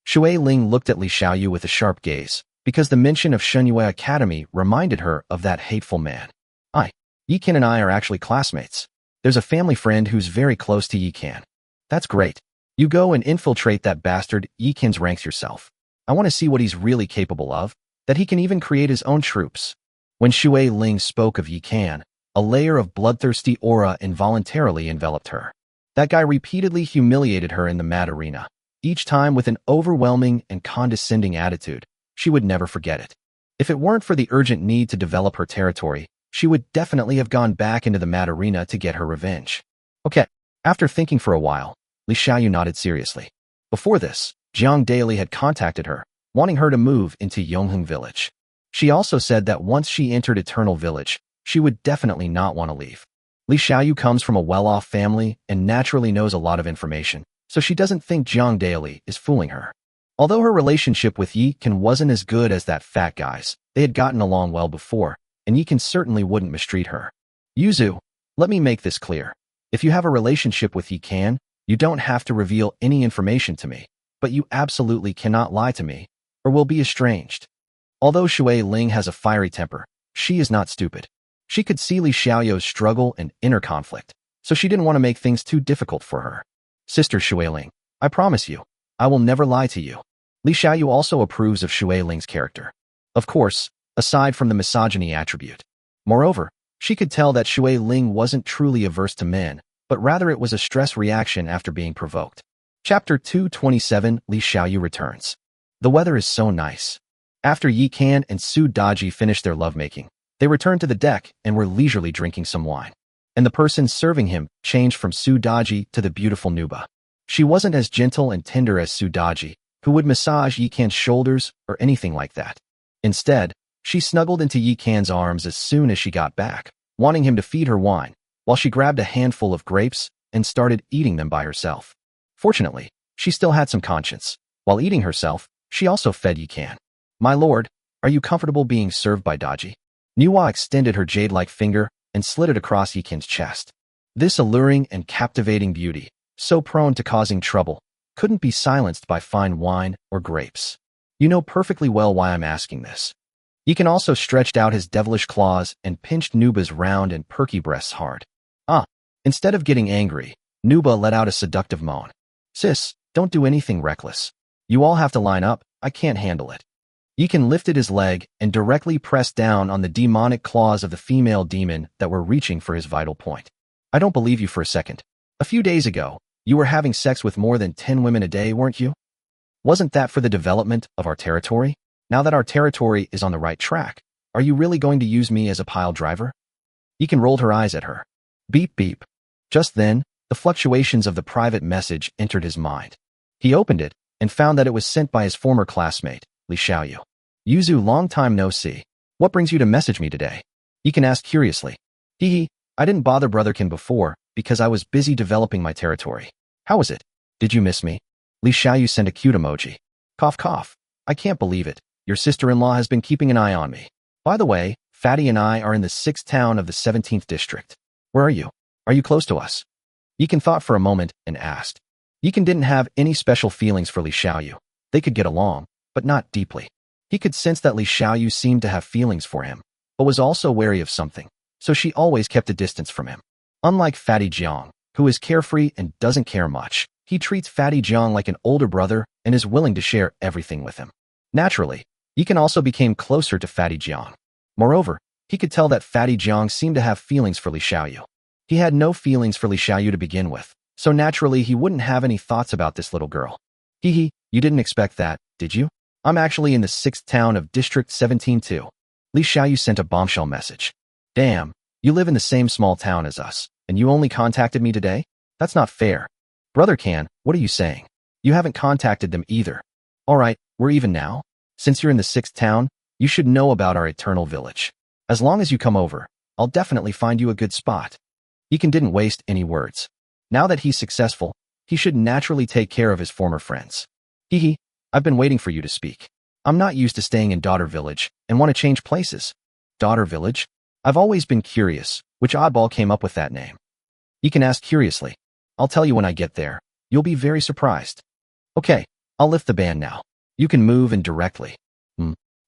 Shuailing looked at Li Xiaoyu with a sharp gaze, because the mention of Shenyue Academy reminded her of that hateful man. Yikan and I are actually classmates. There's a family friend who's very close to Yikan. That's great. You go and infiltrate that bastard Yikan's ranks yourself. I want to see what he's really capable of, that he can even create his own troops. When Shui Ling spoke of Yikan, a layer of bloodthirsty aura involuntarily enveloped her. That guy repeatedly humiliated her in the mad arena, each time with an overwhelming and condescending attitude. She would never forget it. If it weren't for the urgent need to develop her territory, she would definitely have gone back into the mad arena to get her revenge. Okay. After thinking for a while, Li Xiaoyu nodded seriously. Before this, Jiang Daily had contacted her, wanting her to move into Yongheng Village. She also said that once she entered Eternal Village, she would definitely not want to leave. Li Xiaoyu comes from a well-off family and naturally knows a lot of information, so she doesn't think Jiang Daily is fooling her. Although her relationship with Yikan wasn't as good as that fat guy's, they had gotten along well before, and Yikan certainly wouldn't mistreat her. Yuzu, let me make this clear. If you have a relationship with Yikan, you don't have to reveal any information to me, but you absolutely cannot lie to me, or we'll be estranged. Although Shui Ling has a fiery temper, she is not stupid. She could see Li Xiaoyu's struggle and inner conflict, so she didn't want to make things too difficult for her. Sister Shui Ling, I promise you, I will never lie to you. Li Xiaoyu also approves of Shui Ling's character. Of course, aside from the misogyny attribute. Moreover, she could tell that Shui Ling wasn't truly averse to men, but rather it was a stress reaction after being provoked. Chapter 227, Li Xiaoyu returns. The weather is so nice. After Yikan and Su Daji finished their lovemaking, they returned to the deck and were leisurely drinking some wine. And the person serving him changed from Su Daji to the beautiful Nuba. She wasn't as gentle and tender as Su Daji, who would massage Yikan's shoulders or anything like that. Instead, she snuggled into Yikan's arms as soon as she got back, wanting him to feed her wine, while she grabbed a handful of grapes and started eating them by herself. Fortunately, she still had some conscience. While eating herself, she also fed Yikan. My lord, are you comfortable being served by Daji? Nuwa extended her jade-like finger and slid it across Yikan's chest. This alluring and captivating beauty, so prone to causing trouble, couldn't be silenced by fine wine or grapes. You know perfectly well why I'm asking this. Yikan also stretched out his devilish claws and pinched Nuba's round and perky breasts hard. Instead of getting angry, Nuba let out a seductive moan. Sis, don't do anything reckless. You all have to line up, I can't handle it. Yikan lifted his leg and directly pressed down on the demonic claws of the female demon that were reaching for his vital point. I don't believe you for a second. A few days ago, you were having sex with more than 10 women a day, weren't you? Wasn't that for the development of our territory? Now that our territory is on the right track, are you really going to use me as a pile driver? Yikan rolled her eyes at her. Beep beep. Just then, the fluctuations of the private message entered his mind. He opened it and found that it was sent by his former classmate, Li Xiaoyu. Yuzu, long time no see. What brings you to message me today? Yikan asked curiously. I didn't bother Brotherkin before because I was busy developing my territory. How was it? Did you miss me? Li Xiaoyu sent a cute emoji. Cough cough. I can't believe it. Your sister-in-law has been keeping an eye on me. By the way, Fatty and I are in the 6th town of the 17th district. Where are you? Are you close to us? Yikan thought for a moment and asked. Yikan didn't have any special feelings for Li Xiaoyu. They could get along, but not deeply. He could sense that Li Xiaoyu seemed to have feelings for him, but was also wary of something, so she always kept a distance from him. Unlike Fatty Jiang, who is carefree and doesn't care much, he treats Fatty Jiang like an older brother and is willing to share everything with him. Naturally, Yikan also became closer to Fatty Jiang. Moreover, he could tell that Fatty Jiang seemed to have feelings for Li Xiaoyu. He had no feelings for Li Xiaoyu to begin with, so naturally he wouldn't have any thoughts about this little girl. You didn't expect that, did you? I'm actually in the 6th town of District 17 too. Li Xiaoyu sent a bombshell message. Damn, you live in the same small town as us, and you only contacted me today? That's not fair. Brother Can, what are you saying? You haven't contacted them either. Alright, we're even now. Since you're in the 6th town, you should know about our Eternal Village. As long as you come over, I'll definitely find you a good spot. Yikan didn't waste any words. Now that he's successful, he should naturally take care of his former friends. I've been waiting for you to speak. I'm not used to staying in Daughter Village and want to change places. Daughter Village? I've always been curious, which oddball came up with that name? Yikan asked curiously. I'll tell you when I get there. You'll be very surprised. Okay, I'll lift the ban now. You can move in directly.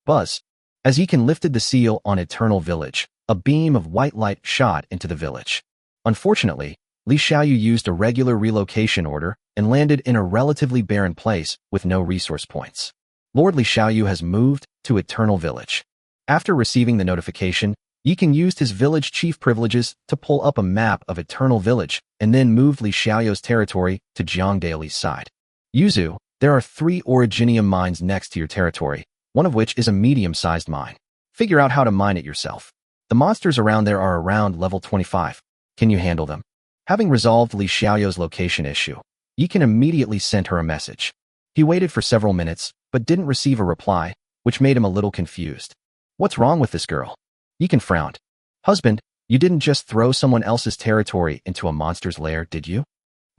Buzz. As Yikan lifted the seal on Eternal Village, a beam of white light shot into the village. Unfortunately, Li Xiaoyu used a regular relocation order and landed in a relatively barren place with no resource points. Lord Li Xiaoyu has moved to Eternal Village. After receiving the notification, Yikan used his village chief privileges to pull up a map of Eternal Village and then moved Li Xiaoyu's territory to Jiangdaili's side. Yuzu, there are 3 originium mines next to your territory, one of which is a medium-sized mine. Figure out how to mine it yourself. The monsters around there are around level 25. Can you handle them? Having resolved Li Xiaoyu's location issue, Yikan immediately sent her a message. He waited for several minutes, but didn't receive a reply, which made him a little confused. What's wrong with this girl? Yikan frowned. Husband, you didn't just throw someone else's territory into a monster's lair, did you?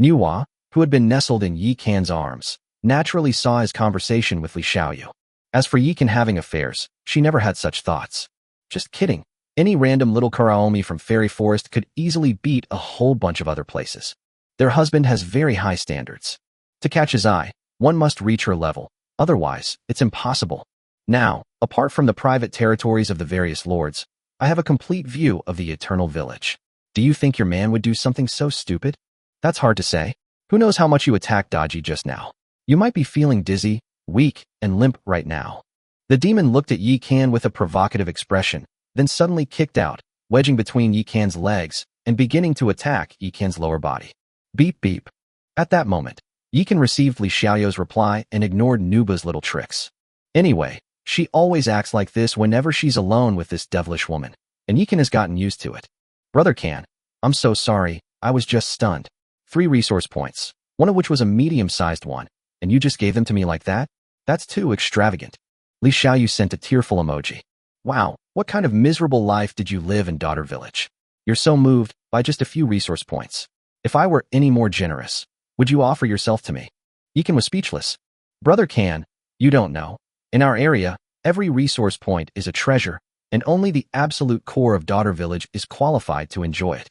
Nuhua, who had been nestled in Yikan's arms, naturally saw his conversation with Li Xiaoyu. As for Yikan having affairs, she never had such thoughts. Just kidding. Any random little Karaomi from Fairy Forest could easily beat a whole bunch of other places. Their husband has very high standards. To catch his eye, one must reach her level. Otherwise, it's impossible. Now, apart from the private territories of the various lords, I have a complete view of the Eternal Village. Do you think your man would do something so stupid? That's hard to say. Who knows how much you attacked Daji just now? You might be feeling dizzy, weak, and limp right now. The demon looked at Yikan with a provocative expression, then suddenly kicked out, wedging between Yikan's legs and beginning to attack Yikan's lower body. Beep beep. At that moment, Yikan received Li Xiaoyu's reply and ignored Nuba's little tricks. Anyway, she always acts like this whenever she's alone with this devilish woman, and Yikan has gotten used to it. Brother Can, I'm so sorry, I was just stunned. 3 resource points, one of which was a medium-sized one, and you just gave them to me like that? That's too extravagant. Li Xiaoyu sent a tearful emoji. Wow, what kind of miserable life did you live in Daughter Village? You're so moved by just a few resource points. If I were any more generous, would you offer yourself to me? Yikan was speechless. Brother Can, you don't know. In our area, every resource point is a treasure, and only the absolute core of Daughter Village is qualified to enjoy it.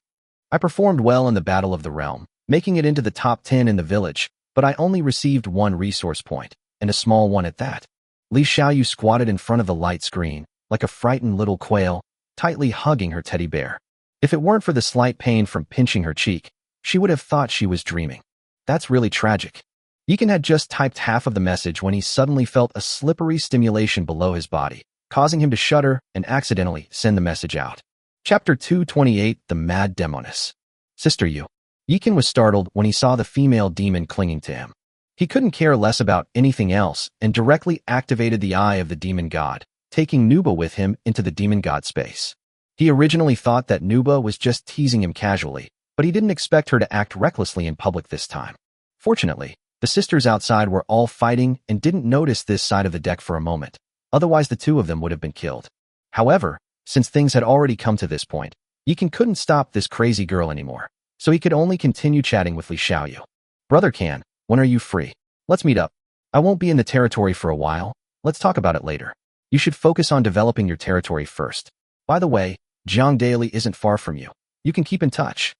I performed well in the Battle of the Realm, making it into the top 10 in the village, but I only received 1 resource point, and a small one at that. Li Xiaoyu squatted in front of the light screen, like a frightened little quail, tightly hugging her teddy bear. If it weren't for the slight pain from pinching her cheek, she would have thought she was dreaming. That's really tragic. Yikan had just typed half of the message when he suddenly felt a slippery stimulation below his body, causing him to shudder and accidentally send the message out. Chapter 228, The Mad Demoness. Sister Yu. Yikan was startled when he saw the female demon clinging to him. He couldn't care less about anything else and directly activated the eye of the demon god, taking Nuba with him into the demon god space. He originally thought that Nuba was just teasing him casually, but he didn't expect her to act recklessly in public this time. Fortunately, the sisters outside were all fighting and didn't notice this side of the deck for a moment. Otherwise, the 2 of them would have been killed. However, since things had already come to this point, Yikan couldn't stop this crazy girl anymore, so he could only continue chatting with Li Xiaoyu. Brother Can, when are you free? Let's meet up. I won't be in the territory for a while. Let's talk about it later. You should focus on developing your territory first. By the way, Jiangdaili isn't far from you. You can keep in touch.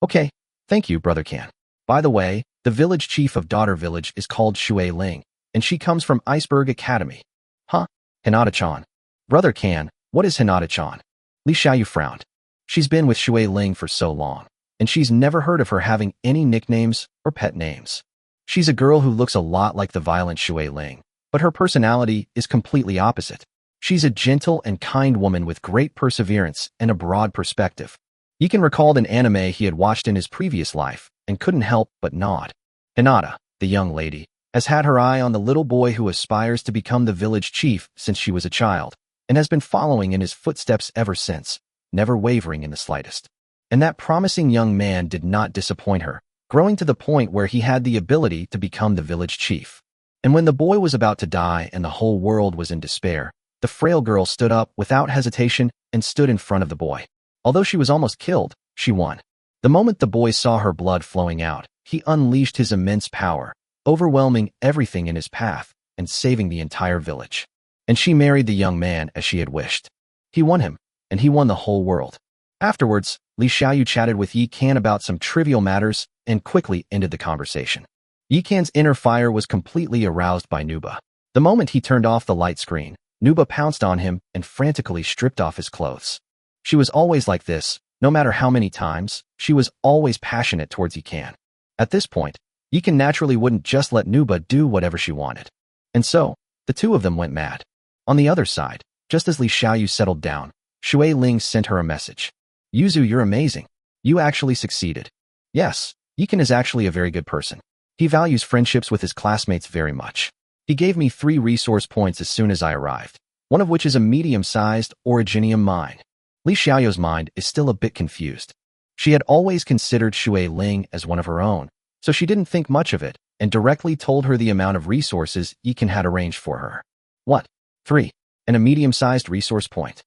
Okay, thank you, Brother Can. By the way, the village chief of Daughter Village is called Shui Ling, and she comes from Iceberg Academy. Huh? Hinata-chan. Brother Can, what is Hinata-chan? Li Xiaoyu frowned. She's been with Shui Ling for so long, and she's never heard of her having any nicknames or pet names. She's a girl who looks a lot like the violent Shui Ling, but her personality is completely opposite. She's a gentle and kind woman with great perseverance and a broad perspective. Yikan recalled an anime he had watched in his previous life and couldn't help but nod. Hinata, the young lady, has had her eye on the little boy who aspires to become the village chief since she was a child, and has been following in his footsteps ever since, never wavering in the slightest. And that promising young man did not disappoint her, growing to the point where he had the ability to become the village chief. And when the boy was about to die and the whole world was in despair, the frail girl stood up without hesitation and stood in front of the boy. Although she was almost killed, she won. The moment the boy saw her blood flowing out, he unleashed his immense power, overwhelming everything in his path and saving the entire village. And she married the young man as she had wished. He won him, and he won the whole world. Afterwards, Li Xiaoyu chatted with Yi Kan about some trivial matters and quickly ended the conversation. Yi Kan's inner fire was completely aroused by Nuba. The moment he turned off the light screen, Nuba pounced on him and frantically stripped off his clothes. She was always like this, no matter how many times, she was always passionate towards Yikan. At this point, Yikan naturally wouldn't just let Nuba do whatever she wanted. And so, the two of them went mad. On the other side, just as Li Xiaoyu settled down, Shui Ling sent her a message. Yuzu, you're amazing. You actually succeeded. Yes, Yikan is actually a very good person. He values friendships with his classmates very much. He gave me 3 resource points as soon as I arrived, one of which is a medium-sized originium mine. Li Xiaoyu's mind is still a bit confused. She had always considered Shui Ling as one of her own, so she didn't think much of it and directly told her the amount of resources Yikan had arranged for her. What? 3. And a medium-sized resource point.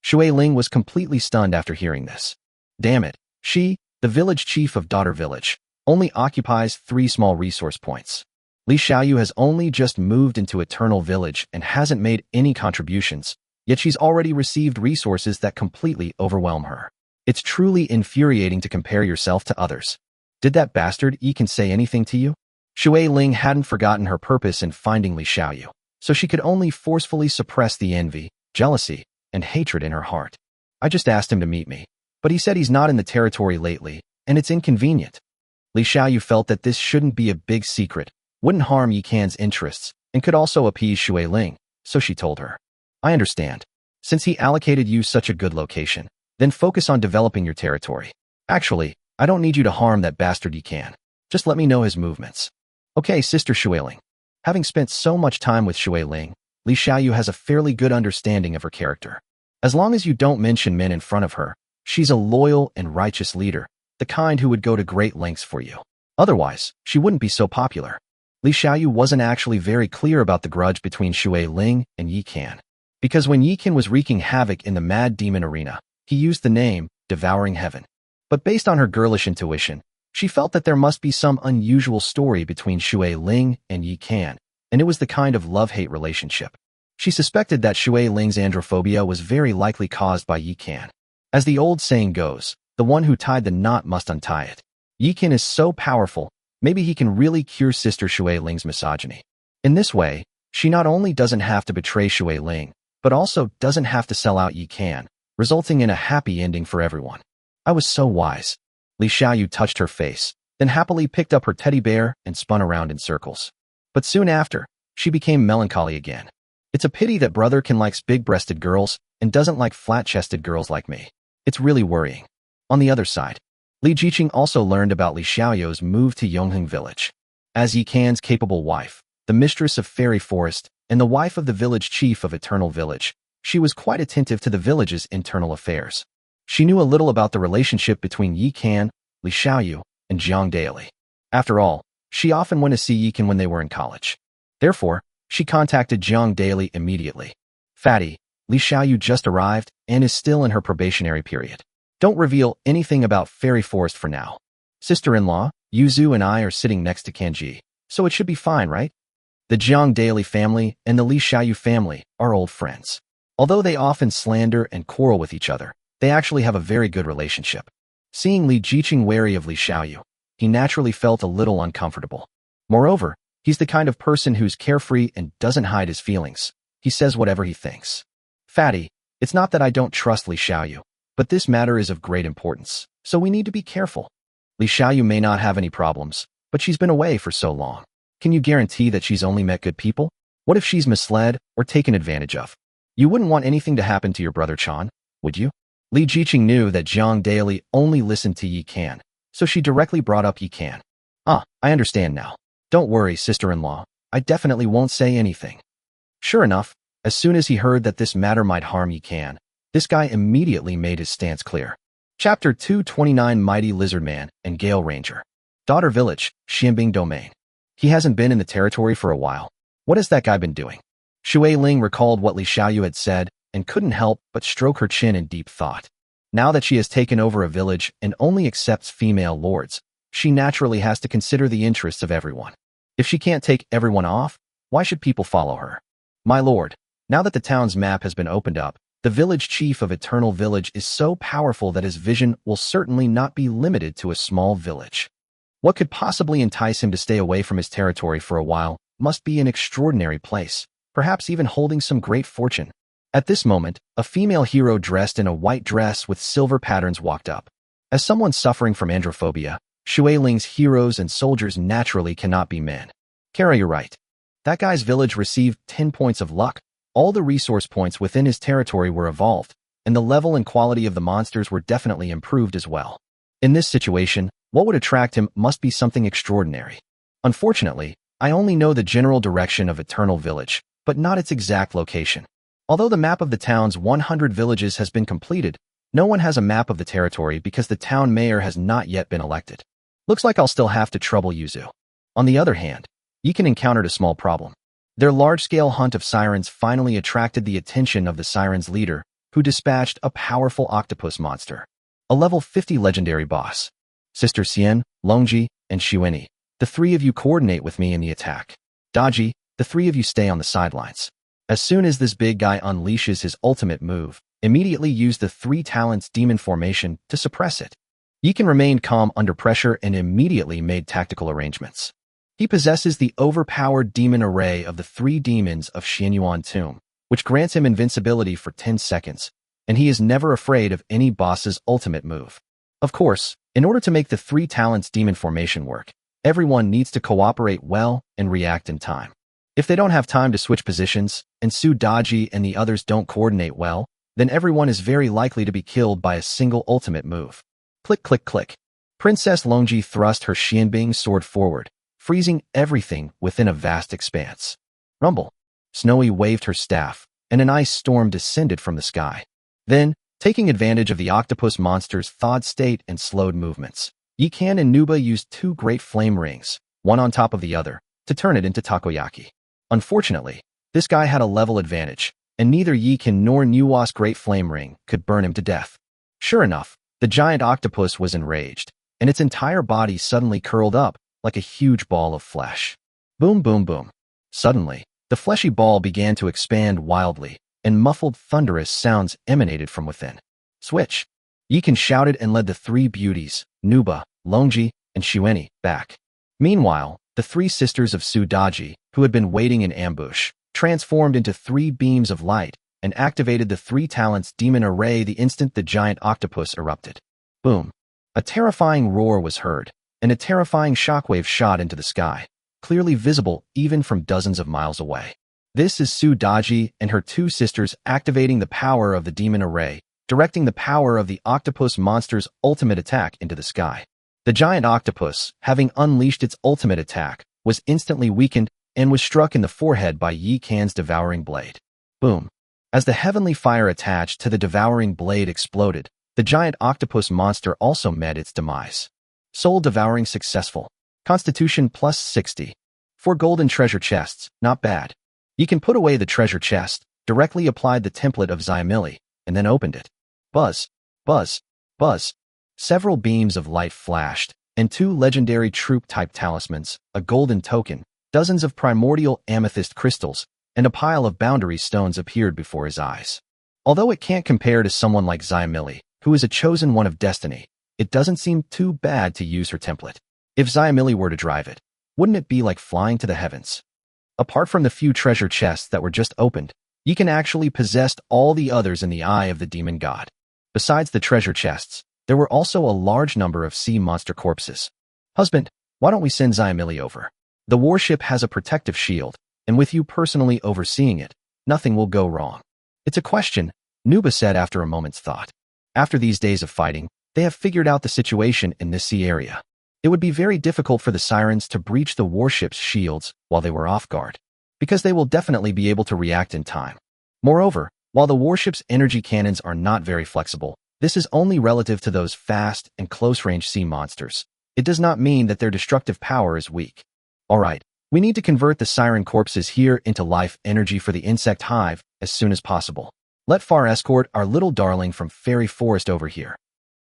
Shui Ling was completely stunned after hearing this. Damn it, she, the village chief of Daughter Village, only occupies 3 small resource points. Li Xiaoyu has only just moved into Eternal Village and hasn't made any contributions, yet she's already received resources that completely overwhelm her. It's truly infuriating to compare yourself to others. Did that bastard Yikan say anything to you? Shui Ling hadn't forgotten her purpose in finding Li Xiaoyu, so she could only forcefully suppress the envy, jealousy, and hatred in her heart. I just asked him to meet me, but he said he's not in the territory lately, and it's inconvenient. Li Xiaoyu felt that this shouldn't be a big secret, wouldn't harm Yikan's interests, and could also appease Shui Ling, so she told her. I understand. Since he allocated you such a good location, then focus on developing your territory. Actually, I don't need you to harm that bastard Yikan. Just let me know his movements. Okay, Sister Shui Ling. Having spent so much time with Shui Ling, Li Xiaoyu has a fairly good understanding of her character. As long as you don't mention men in front of her, she's a loyal and righteous leader, the kind who would go to great lengths for you. Otherwise, she wouldn't be so popular. Li Xiaoyu wasn't actually very clear about the grudge between Shui Ling and Yikan. Because when Yikan was wreaking havoc in the Mad Demon Arena, he used the name Devouring Heaven. But based on her girlish intuition, she felt that there must be some unusual story between Shui Ling and Yikan, and it was the kind of love-hate relationship. She suspected that Shui Ling's androphobia was very likely caused by Yikan. As the old saying goes, the one who tied the knot must untie it. Yikan is so powerful, maybe he can really cure Sister Shui Ling's misogyny. In this way, she not only doesn't have to betray Shui Ling, but also doesn't have to sell out Yikan, resulting in a happy ending for everyone. I was so wise. Li Xiaoyu touched her face, then happily picked up her teddy bear and spun around in circles. But soon after, she became melancholy again. It's a pity that brother can likes big-breasted girls and doesn't like flat-chested girls like me. It's really worrying. On the other side, Li Jiqing also learned about Li Xiaoyu's move to Yongheng Village. As Yikan's capable wife, the mistress of Fairy Forest, and the wife of the village chief of Eternal Village, she was quite attentive to the village's internal affairs. She knew a little about the relationship between Yikan, Li Xiaoyu, and Jiang Daily. After all, she often went to see Yikan when they were in college. Therefore, she contacted Jiang Daily immediately. Fatty, Li Xiaoyu just arrived and is still in her probationary period. Don't reveal anything about Fairy Forest for now. Sister-in-law, Yuzu and I are sitting next to Kanji, so it should be fine, right? The Jiang Daily family and the Li Xiaoyu family are old friends. Although they often slander and quarrel with each other, they actually have a very good relationship. Seeing Li Jiqing wary of Li Xiaoyu, he naturally felt a little uncomfortable. Moreover, he's the kind of person who's carefree and doesn't hide his feelings. He says whatever he thinks. Fatty, it's not that I don't trust Li Xiaoyu, but this matter is of great importance, so we need to be careful. Li Xiaoyu may not have any problems, but she's been away for so long. Can you guarantee that she's only met good people? What if she's misled or taken advantage of? You wouldn't want anything to happen to your brother Chan, would you? Li Jiqing knew that Jiang Daily only listened to Yikan, so she directly brought up Yikan. Ah, I understand now. Don't worry, sister-in-law. I definitely won't say anything. Sure enough, as soon as he heard that this matter might harm Yikan, this guy immediately made his stance clear. Chapter 229 Mighty Lizard Man and Gale Ranger. Daughter Village, Xianbing Domain. He hasn't been in the territory for a while. What has that guy been doing? Shui Ling recalled what Li Xiaoyu had said and couldn't help but stroke her chin in deep thought. Now that she has taken over a village and only accepts female lords, she naturally has to consider the interests of everyone. If she can't take everyone off, why should people follow her? My lord, now that the town's map has been opened up, the village chief of Eternal Village is so powerful that his vision will certainly not be limited to a small village. What could possibly entice him to stay away from his territory for a while must be an extraordinary place, perhaps even holding some great fortune. At this moment, a female hero dressed in a white dress with silver patterns walked up. As someone suffering from androphobia, Xueling's heroes and soldiers naturally cannot be men. Kara, you're right. That guy's village received 10 points of luck. All the resource points within his territory were evolved, and the level and quality of the monsters were definitely improved as well. In this situation, what would attract him must be something extraordinary. Unfortunately, I only know the general direction of Eternal Village, but not its exact location. Although the map of the town's 100 villages has been completed, no one has a map of the territory because the town mayor has not yet been elected. Looks like I'll still have to trouble Yuzu. On the other hand, Yikan encountered a small problem. Their large-scale hunt of sirens finally attracted the attention of the sirens' leader, who dispatched a powerful octopus monster. A level 50 legendary boss. Sister Xian, Longji, and Xueni, the three of you coordinate with me in the attack. Daji, the three of you stay on the sidelines. As soon as this big guy unleashes his ultimate move, immediately use the 3 talents demon formation to suppress it. Yikan remained calm under pressure and immediately made tactical arrangements. He possesses the overpowered demon array of the 3 demons of Xianyuan Tomb, which grants him invincibility for 10 seconds, and he is never afraid of any boss's ultimate move. Of course, in order to make the 3 talents demon formation work, everyone needs to cooperate well and react in time. If they don't have time to switch positions, and Su Daji and the others don't coordinate well, then everyone is very likely to be killed by a single ultimate move. Click, click, click. Princess Longji thrust her Xianbing sword forward, freezing everything within a vast expanse. Rumble. Snowy waved her staff, and an ice storm descended from the sky. Then, taking advantage of the octopus monster's thawed state and slowed movements, Yikan and Nuba used 2 great flame rings, one on top of the other, to turn it into takoyaki. Unfortunately, this guy had a level advantage, and neither Yikan nor Nuwa's great flame ring could burn him to death. Sure enough, the giant octopus was enraged, and its entire body suddenly curled up like a huge ball of flesh. Boom, boom, boom. Suddenly, the fleshy ball began to expand wildly, and muffled thunderous sounds emanated from within. Switch! Yikan shouted and led the 3 beauties, Nuba, Longji, and Xueni, back. Meanwhile, the 3 sisters of Su Daji, who had been waiting in ambush, transformed into 3 beams of light and activated the 3 talents demon array the instant the giant octopus erupted. Boom! A terrifying roar was heard, and a terrifying shockwave shot into the sky, clearly visible even from dozens of miles away. This is Su Daji and her 2 sisters activating the power of the demon array, directing the power of the octopus monster's ultimate attack into the sky. The giant octopus, having unleashed its ultimate attack, was instantly weakened and was struck in the forehead by Yikan's devouring blade. Boom! As the heavenly fire attached to the devouring blade exploded, the giant octopus monster also met its demise. Soul devouring successful. Constitution plus 60. 4 golden treasure chests, not bad. Yikan put away the treasure chest, directly applied the template of Xiamili, and then opened it. Buzz, buzz, buzz. Several beams of light flashed, and 2 legendary troop-type talismans, a golden token, dozens of primordial amethyst crystals, and a pile of boundary stones appeared before his eyes. Although it can't compare to someone like Xiamili, who is a chosen one of destiny, it doesn't seem too bad to use her template. If Xiamili were to drive it, wouldn't it be like flying to the heavens? Apart from the few treasure chests that were just opened, Yikan actually possessed all the others in the eye of the demon god. Besides the treasure chests, there were also a large number of sea monster corpses. Husband, why don't we send Xiamili over? The warship has a protective shield, and with you personally overseeing it, nothing will go wrong. It's a question, Nuba said after a moment's thought. After these days of fighting, they have figured out the situation in this sea area. It would be very difficult for the sirens to breach the warship's shields while they were off guard, because they will definitely be able to react in time. Moreover, while the warship's energy cannons are not very flexible, this is only relative to those fast and close-range sea monsters. It does not mean that their destructive power is weak. Alright, we need to convert the siren corpses here into life energy for the insect hive as soon as possible. Let Far escort our little darling from Fairy Forest over here.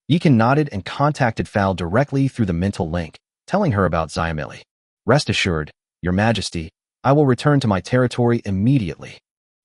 Yikan nodded and contacted Fal directly through the mental link, telling her about Xiamili. Rest assured, Your Majesty, I will return to my territory immediately.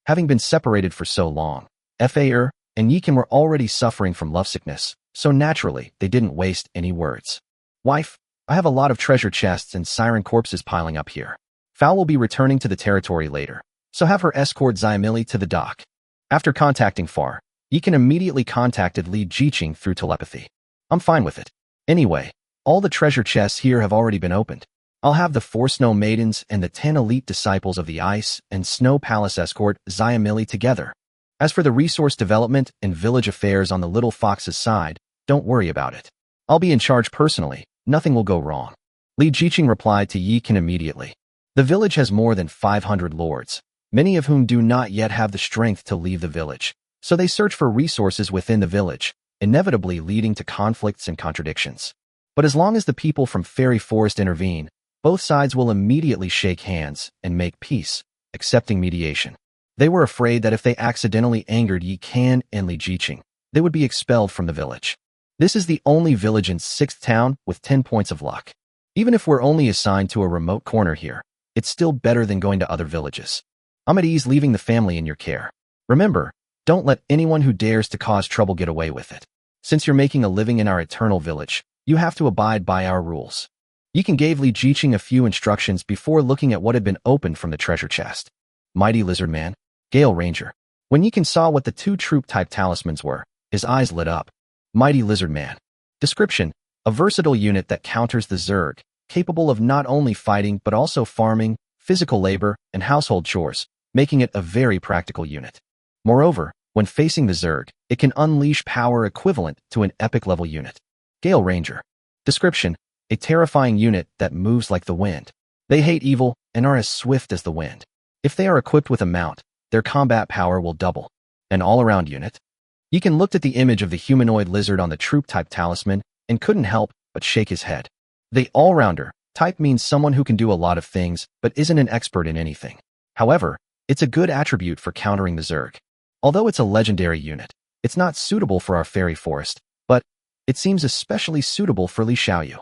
Having been separated for so long, Far and Yikan were already suffering from lovesickness, so naturally they didn't waste any words. Wife, I have a lot of treasure chests and siren corpses piling up here. Fal will be returning to the territory later, so have her escort Xiamili to the dock. After contacting Far, Yikan immediately contacted Li Jiqing through telepathy. I'm fine with it. Anyway, all the treasure chests here have already been opened. I'll have the 4 snow maidens and the 10 elite disciples of the Ice and Snow Palace escort Xiamili together. As for the resource development and village affairs on the little fox's side, don't worry about it. I'll be in charge personally. Nothing will go wrong. Li Jiqing replied to Yikan immediately. The village has more than 500 lords, many of whom do not yet have the strength to leave the village, so they search for resources within the village, inevitably leading to conflicts and contradictions. But as long as the people from Fairy Forest intervene, both sides will immediately shake hands and make peace, accepting mediation. They were afraid that if they accidentally angered Yikan and Li Jiqing, they would be expelled from the village. This is the only village in 6th town with 10 points of luck. Even if we're only assigned to a remote corner here, it's still better than going to other villages. I'm at ease leaving the family in your care. Remember, don't let anyone who dares to cause trouble get away with it. Since you're making a living in our eternal village, you have to abide by our rules. Yikan gave Li Jiqing a few instructions before looking at what had been opened from the treasure chest. Mighty Lizard Man, Gale Ranger. When Yikan saw what the 2 troop-type talismans were, his eyes lit up. Mighty Lizard Man. Description: a versatile unit that counters the Zerg, capable of not only fighting but also farming, physical labor, and household chores, making it a very practical unit. Moreover, when facing the Zerg, it can unleash power equivalent to an epic-level unit. Gale Ranger. Description: a terrifying unit that moves like the wind. They hate evil and are as swift as the wind. If they are equipped with a mount, their combat power will double. An all-around unit. Yikan looked at the image of the humanoid lizard on the troop-type talisman and couldn't help but shake his head. The all-rounder type means someone who can do a lot of things but isn't an expert in anything. However, it's a good attribute for countering the Zerg. Although it's a legendary unit, it's not suitable for our fairy forest, but it seems especially suitable for Li Xiaoyu.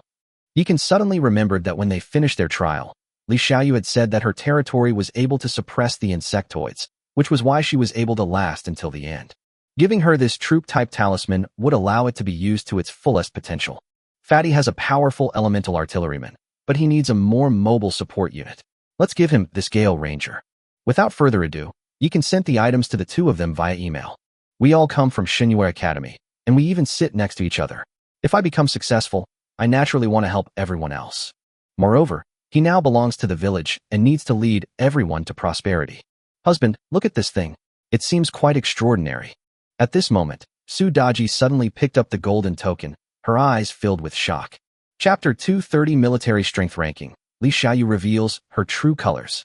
Yikan suddenly remembered that when they finished their trial, Li Xiaoyu had said that her territory was able to suppress the insectoids, which was why she was able to last until the end. Giving her this troop-type talisman would allow it to be used to its fullest potential. Fatty has a powerful elemental artilleryman, but he needs a more mobile support unit. Let's give him this Gale Ranger. Without further ado, Yikan sent the items to the 2 of them via email. We all come from Shinhua Academy, and we even sit next to each other. If I become successful, I naturally want to help everyone else. Moreover, he now belongs to the village and needs to lead everyone to prosperity. Husband, look at this thing. It seems quite extraordinary. At this moment, Su Daji suddenly picked up the golden token, her eyes filled with shock. Chapter 230 Military Strength Ranking. Li Xiaoyu reveals her true colors.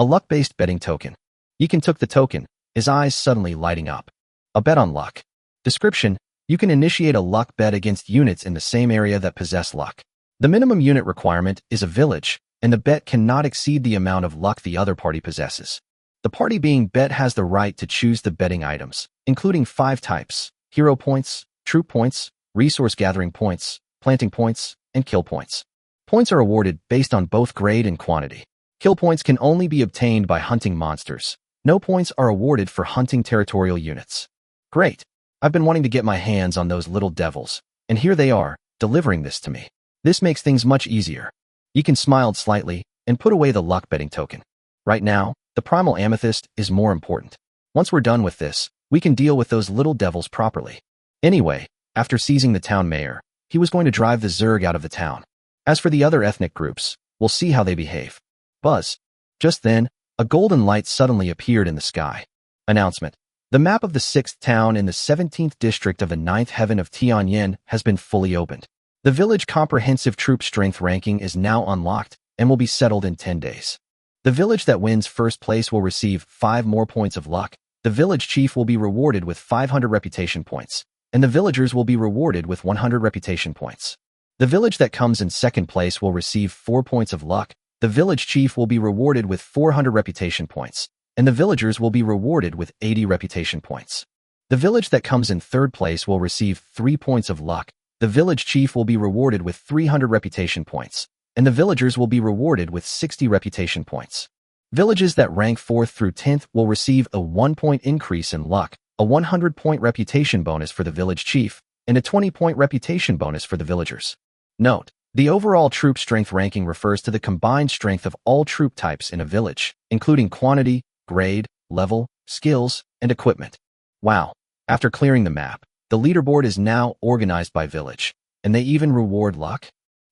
A luck-based betting token. Yikan took the token, his eyes suddenly lighting up. A bet on luck. Description: you can initiate a luck bet against units in the same area that possess luck. The minimum unit requirement is a village, and the bet cannot exceed the amount of luck the other party possesses. The party being bet has the right to choose the betting items, including 5 types: hero points, troop points, resource gathering points, planting points, and kill points. Points are awarded based on both grade and quantity. Kill points can only be obtained by hunting monsters. No points are awarded for hunting territorial units. Great. I've been wanting to get my hands on those little devils, and here they are, delivering this to me. This makes things much easier. Yikan smiled slightly and put away the luck betting token. Right now, the primal amethyst is more important. Once we're done with this, we can deal with those little devils properly. Anyway, after seizing the town mayor, he was going to drive the Zerg out of the town. As for the other ethnic groups, we'll see how they behave. Buzz. Just then, a golden light suddenly appeared in the sky. Announcement. The map of the 6th town in the 17th district of the 9th heaven of Tianyin has been fully opened. The village comprehensive troop strength ranking is now unlocked and will be settled in 10 days. The village that wins first place will receive 5 more points of luck. The village chief will be rewarded with 500 reputation points, and the villagers will be rewarded with 100 reputation points. The village that comes in second place will receive 4 points of luck. The village chief will be rewarded with 400 reputation points, and the villagers will be rewarded with 80 reputation points. The village that comes in third place will receive 3 points of luck. The village chief will be rewarded with 300 reputation points, and the villagers will be rewarded with 60 reputation points. Villages that rank 4th through 10th will receive a 1-point increase in luck, a 100-point reputation bonus for the village chief, and a 20-point reputation bonus for the villagers. Note: The overall troop strength ranking refers to the combined strength of all troop types in a village, including quantity, grade, level, skills, and equipment. Wow. After clearing the map, the leaderboard is now organized by village, and they even reward luck.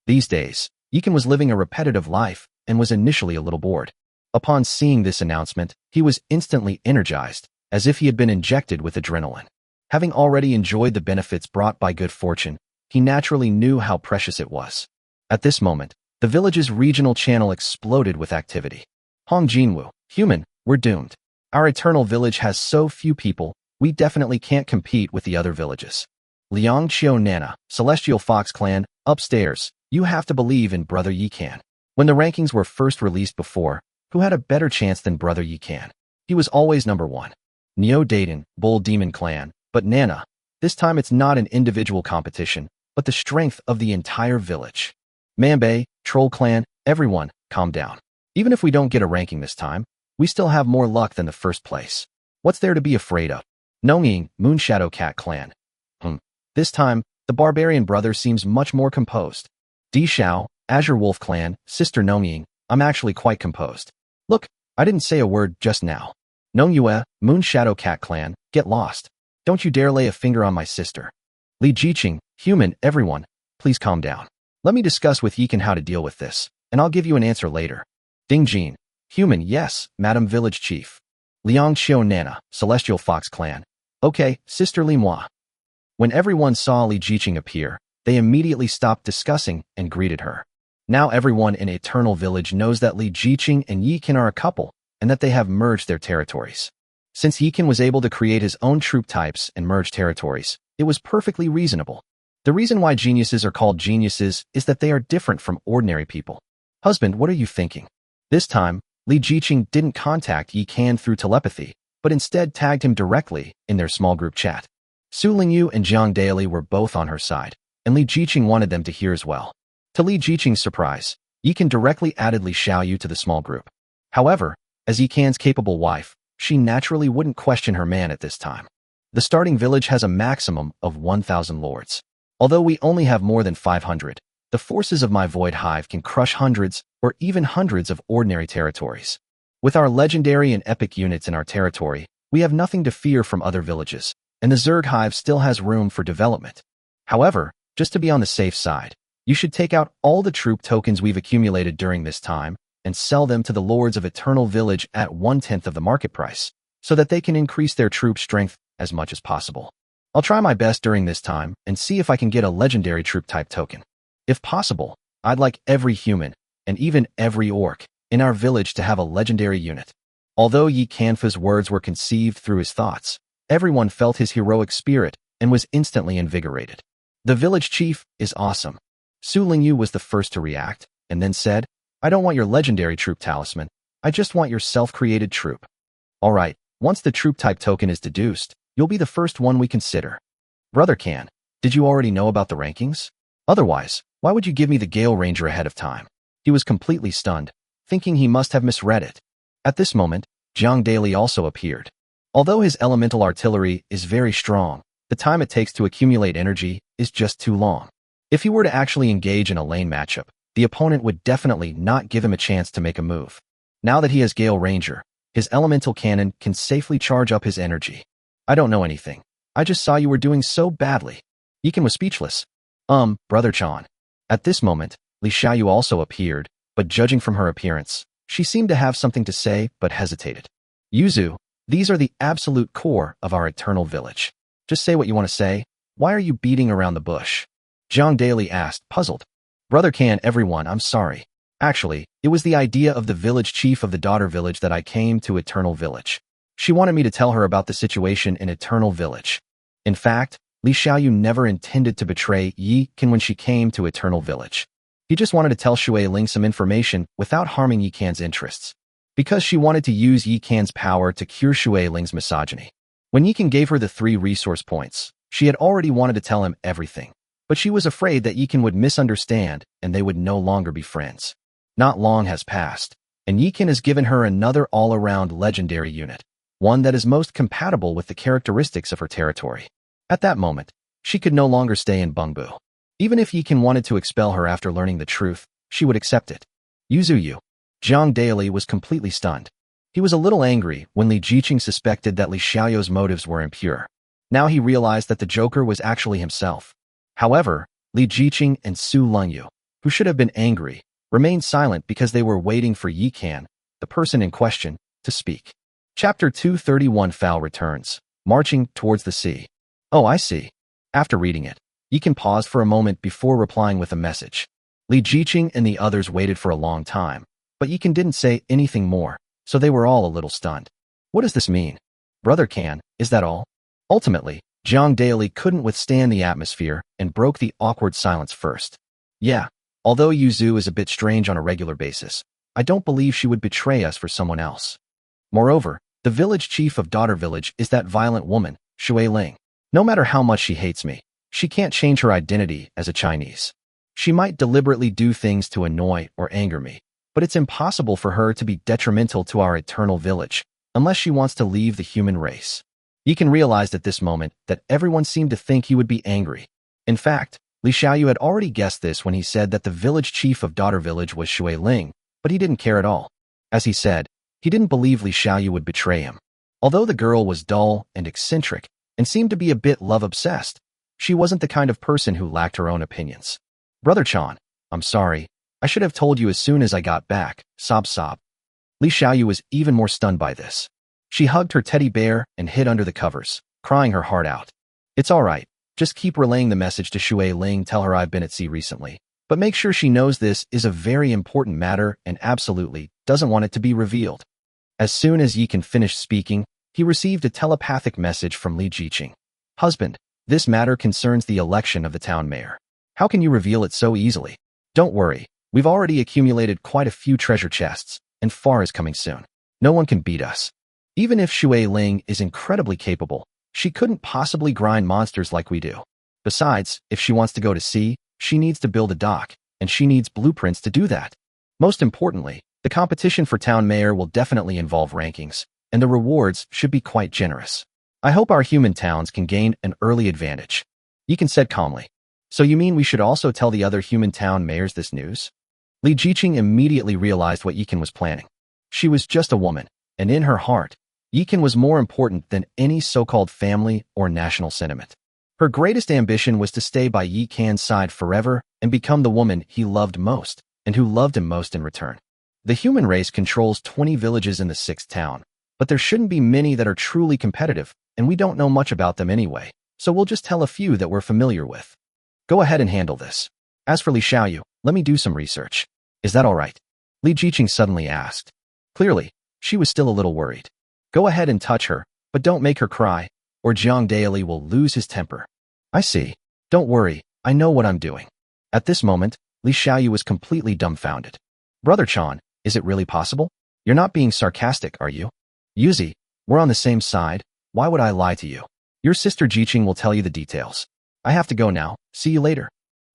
These days, Yikan was living a repetitive life and was initially a little bored. Upon seeing this announcement, he was instantly energized, as if he had been injected with adrenaline. Having already enjoyed the benefits brought by good fortune, he naturally knew how precious it was. At this moment, the village's regional channel exploded with activity. Hong Jinwoo, human, we're doomed. Our eternal village has so few people, we definitely can't compete with the other villages. Liang Qiu Nana, Celestial Fox Clan, upstairs, you have to believe in Brother Yikan. When the rankings were first released before, who had a better chance than Brother Yikan? He was always number one. Neo Dayton, Bull Demon Clan, but Nana, this time it's not an individual competition, but the strength of the entire village. Manbei, Troll Clan, everyone, calm down. Even if we don't get a ranking this time, we still have more luck than the first place. What's there to be afraid of? Nongying, Moonshadow Cat Clan. This time, the Barbarian brother seems much more composed. Di Xiao, Azure Wolf Clan, Sister Nongying, I'm actually quite composed. Look, I didn't say a word just now. Nongyue, Moonshadow Cat Clan, get lost. Don't you dare lay a finger on my sister. Li Jiqing, human, everyone, please calm down. Let me discuss with Yikan how to deal with this, and I'll give you an answer later. Ding Jin, human, yes, Madam Village Chief. Liang Qiu Nana, Celestial Fox Clan. Okay, Sister Li Moi. When everyone saw Li Jiqing appear, they immediately stopped discussing and greeted her. Now everyone in Eternal Village knows that Li Jiqing and Yikan are a couple, and that they have merged their territories. Since Yikan was able to create his own troop types and merge territories, it was perfectly reasonable. The reason why geniuses are called geniuses is that they are different from ordinary people. Husband, what are you thinking? This time, Li Jiqing didn't contact Yikan through telepathy, but instead tagged him directly in their small group chat. Su Lingyu and Jiang Daily were both on her side, and Li Jiqing wanted them to hear as well. To Li Jiqing's surprise, Yikan directly added Li Xiaoyu to the small group. However, as Yikan's capable wife, she naturally wouldn't question her man at this time. The starting village has a maximum of 1,000 lords. Although we only have more than 500, the forces of my Void Hive can crush hundreds or even hundreds of ordinary territories. With our legendary and epic units in our territory, we have nothing to fear from other villages, and the Zerg Hive still has room for development. However, just to be on the safe side, you should take out all the troop tokens we've accumulated during this time and sell them to the Lords of Eternal Village at 1/10 of the market price, so that they can increase their troop strength as much as possible. I'll try my best during this time and see if I can get a legendary troop type token. If possible, I'd like every human, and even every orc, in our village to have a legendary unit. Although Yi Kanfa's words were conceived through his thoughts, everyone felt his heroic spirit and was instantly invigorated. The village chief is awesome. Su Lingyu was the first to react, and then said, I don't want your legendary troop talisman, I just want your self-created troop. Alright, once the troop type token is deduced, you'll be the first one we consider. Brother Can, did you already know about the rankings? Otherwise, why would you give me the Gale Ranger ahead of time? He was completely stunned, thinking he must have misread it. At this moment, Jiang Daily also appeared. Although his elemental artillery is very strong, the time it takes to accumulate energy is just too long. If he were to actually engage in a lane matchup, the opponent would definitely not give him a chance to make a move. Now that he has Gale Ranger, his elemental cannon can safely charge up his energy. I don't know anything. I just saw you were doing so badly. Yikan was speechless. Brother Chan. At this moment, Li Xiaoyu also appeared, but judging from her appearance, she seemed to have something to say but hesitated. Yuzu, these are the absolute core of our eternal village. Just say what you want to say. Why are you beating around the bush? Jiang Daily asked, puzzled. Brother Can, everyone, I'm sorry. Actually, it was the idea of the village chief of the daughter village that I came to Eternal Village. She wanted me to tell her about the situation in Eternal Village. In fact, Li Xiaoyu never intended to betray Yi Kan when she came to Eternal Village. He just wanted to tell Shui Ling some information without harming Yi Kan's interests. Because she wanted to use Yi Kan's power to cure Shui Ling's misogyny. When Yi Kan gave her the 3 resource points, she had already wanted to tell him everything. But she was afraid that Yi Kan would misunderstand and they would no longer be friends. Not long has passed, and Yi Kan has given her another all-around legendary unit. One that is most compatible with the characteristics of her territory. At that moment, she could no longer stay in Bungbu. Even if Yikan wanted to expel her after learning the truth, she would accept it. Yuzuyu. Jiang Daily was completely stunned. He was a little angry when Li Jiqing suspected that Li Xiaoyu's motives were impure. Now he realized that the Joker was actually himself. However, Li Jiqing and Su Lungyu, who should have been angry, remained silent because they were waiting for Yikan, the person in question, to speak. Chapter 231 Foul returns, marching towards the sea. Oh, I see. After reading it, Yikan paused for a moment before replying with a message. Li Jiqing and the others waited for a long time, but Yikan didn't say anything more, so they were all a little stunned. What does this mean? Brother Can, is that all? Ultimately, Jiang Daily couldn't withstand the atmosphere and broke the awkward silence first. Yeah, although Yuzu is a bit strange on a regular basis, I don't believe she would betray us for someone else. Moreover, the village chief of Daughter Village is that violent woman, Shui Ling. No matter how much she hates me, she can't change her identity as a Chinese. She might deliberately do things to annoy or anger me, but it's impossible for her to be detrimental to our eternal village, unless she wants to leave the human race. Yikan realized at this moment that everyone seemed to think he would be angry. In fact, Li Xiaoyu had already guessed this when he said that the village chief of Daughter Village was Shui Ling, but he didn't care at all. As he said, he didn't believe Li Xiaoyu would betray him. Although the girl was dull and eccentric and seemed to be a bit love-obsessed, she wasn't the kind of person who lacked her own opinions. Brother Chan, I'm sorry. I should have told you as soon as I got back, sob. Li Xiaoyu was even more stunned by this. She hugged her teddy bear and hid under the covers, crying her heart out. It's all right. Just keep relaying the message to Shui Ling, tell her I've been at sea recently. But make sure she knows this is a very important matter and absolutely doesn't want it to be revealed. As soon as Yikan finished speaking, he received a telepathic message from Li Jiqing. Husband, this matter concerns the election of the town mayor. How can you reveal it so easily? Don't worry, we've already accumulated quite a few treasure chests, and far is coming soon. No one can beat us. Even if Shui Ling is incredibly capable, she couldn't possibly grind monsters like we do. Besides, if she wants to go to sea, she needs to build a dock, and she needs blueprints to do that. Most importantly, the competition for town mayor will definitely involve rankings, and the rewards should be quite generous. I hope our human towns can gain an early advantage. Yikan said calmly. So you mean we should also tell the other human town mayors this news? Li Jiqing immediately realized what Yikan was planning. She was just a woman, and in her heart, Yikan was more important than any so-called family or national sentiment. Her greatest ambition was to stay by Yikan's side forever and become the woman he loved most, and who loved him most in return. The human race controls 20 villages in the 6th town, but there shouldn't be many that are truly competitive, and we don't know much about them anyway, so we'll just tell a few that we're familiar with. Go ahead and handle this. As for Li Xiaoyu, let me do some research. Is that all right? Li Jiqing suddenly asked. Clearly, she was still a little worried. Go ahead and touch her, but don't make her cry, or Jiang Daily will lose his temper. I see. Don't worry, I know what I'm doing. At this moment, Li Xiaoyu was completely dumbfounded. Brother Chan, is it really possible? You're not being sarcastic, are you? Yuzi, we're on the same side, why would I lie to you? Your sister Jiqing will tell you the details. I have to go now, see you later.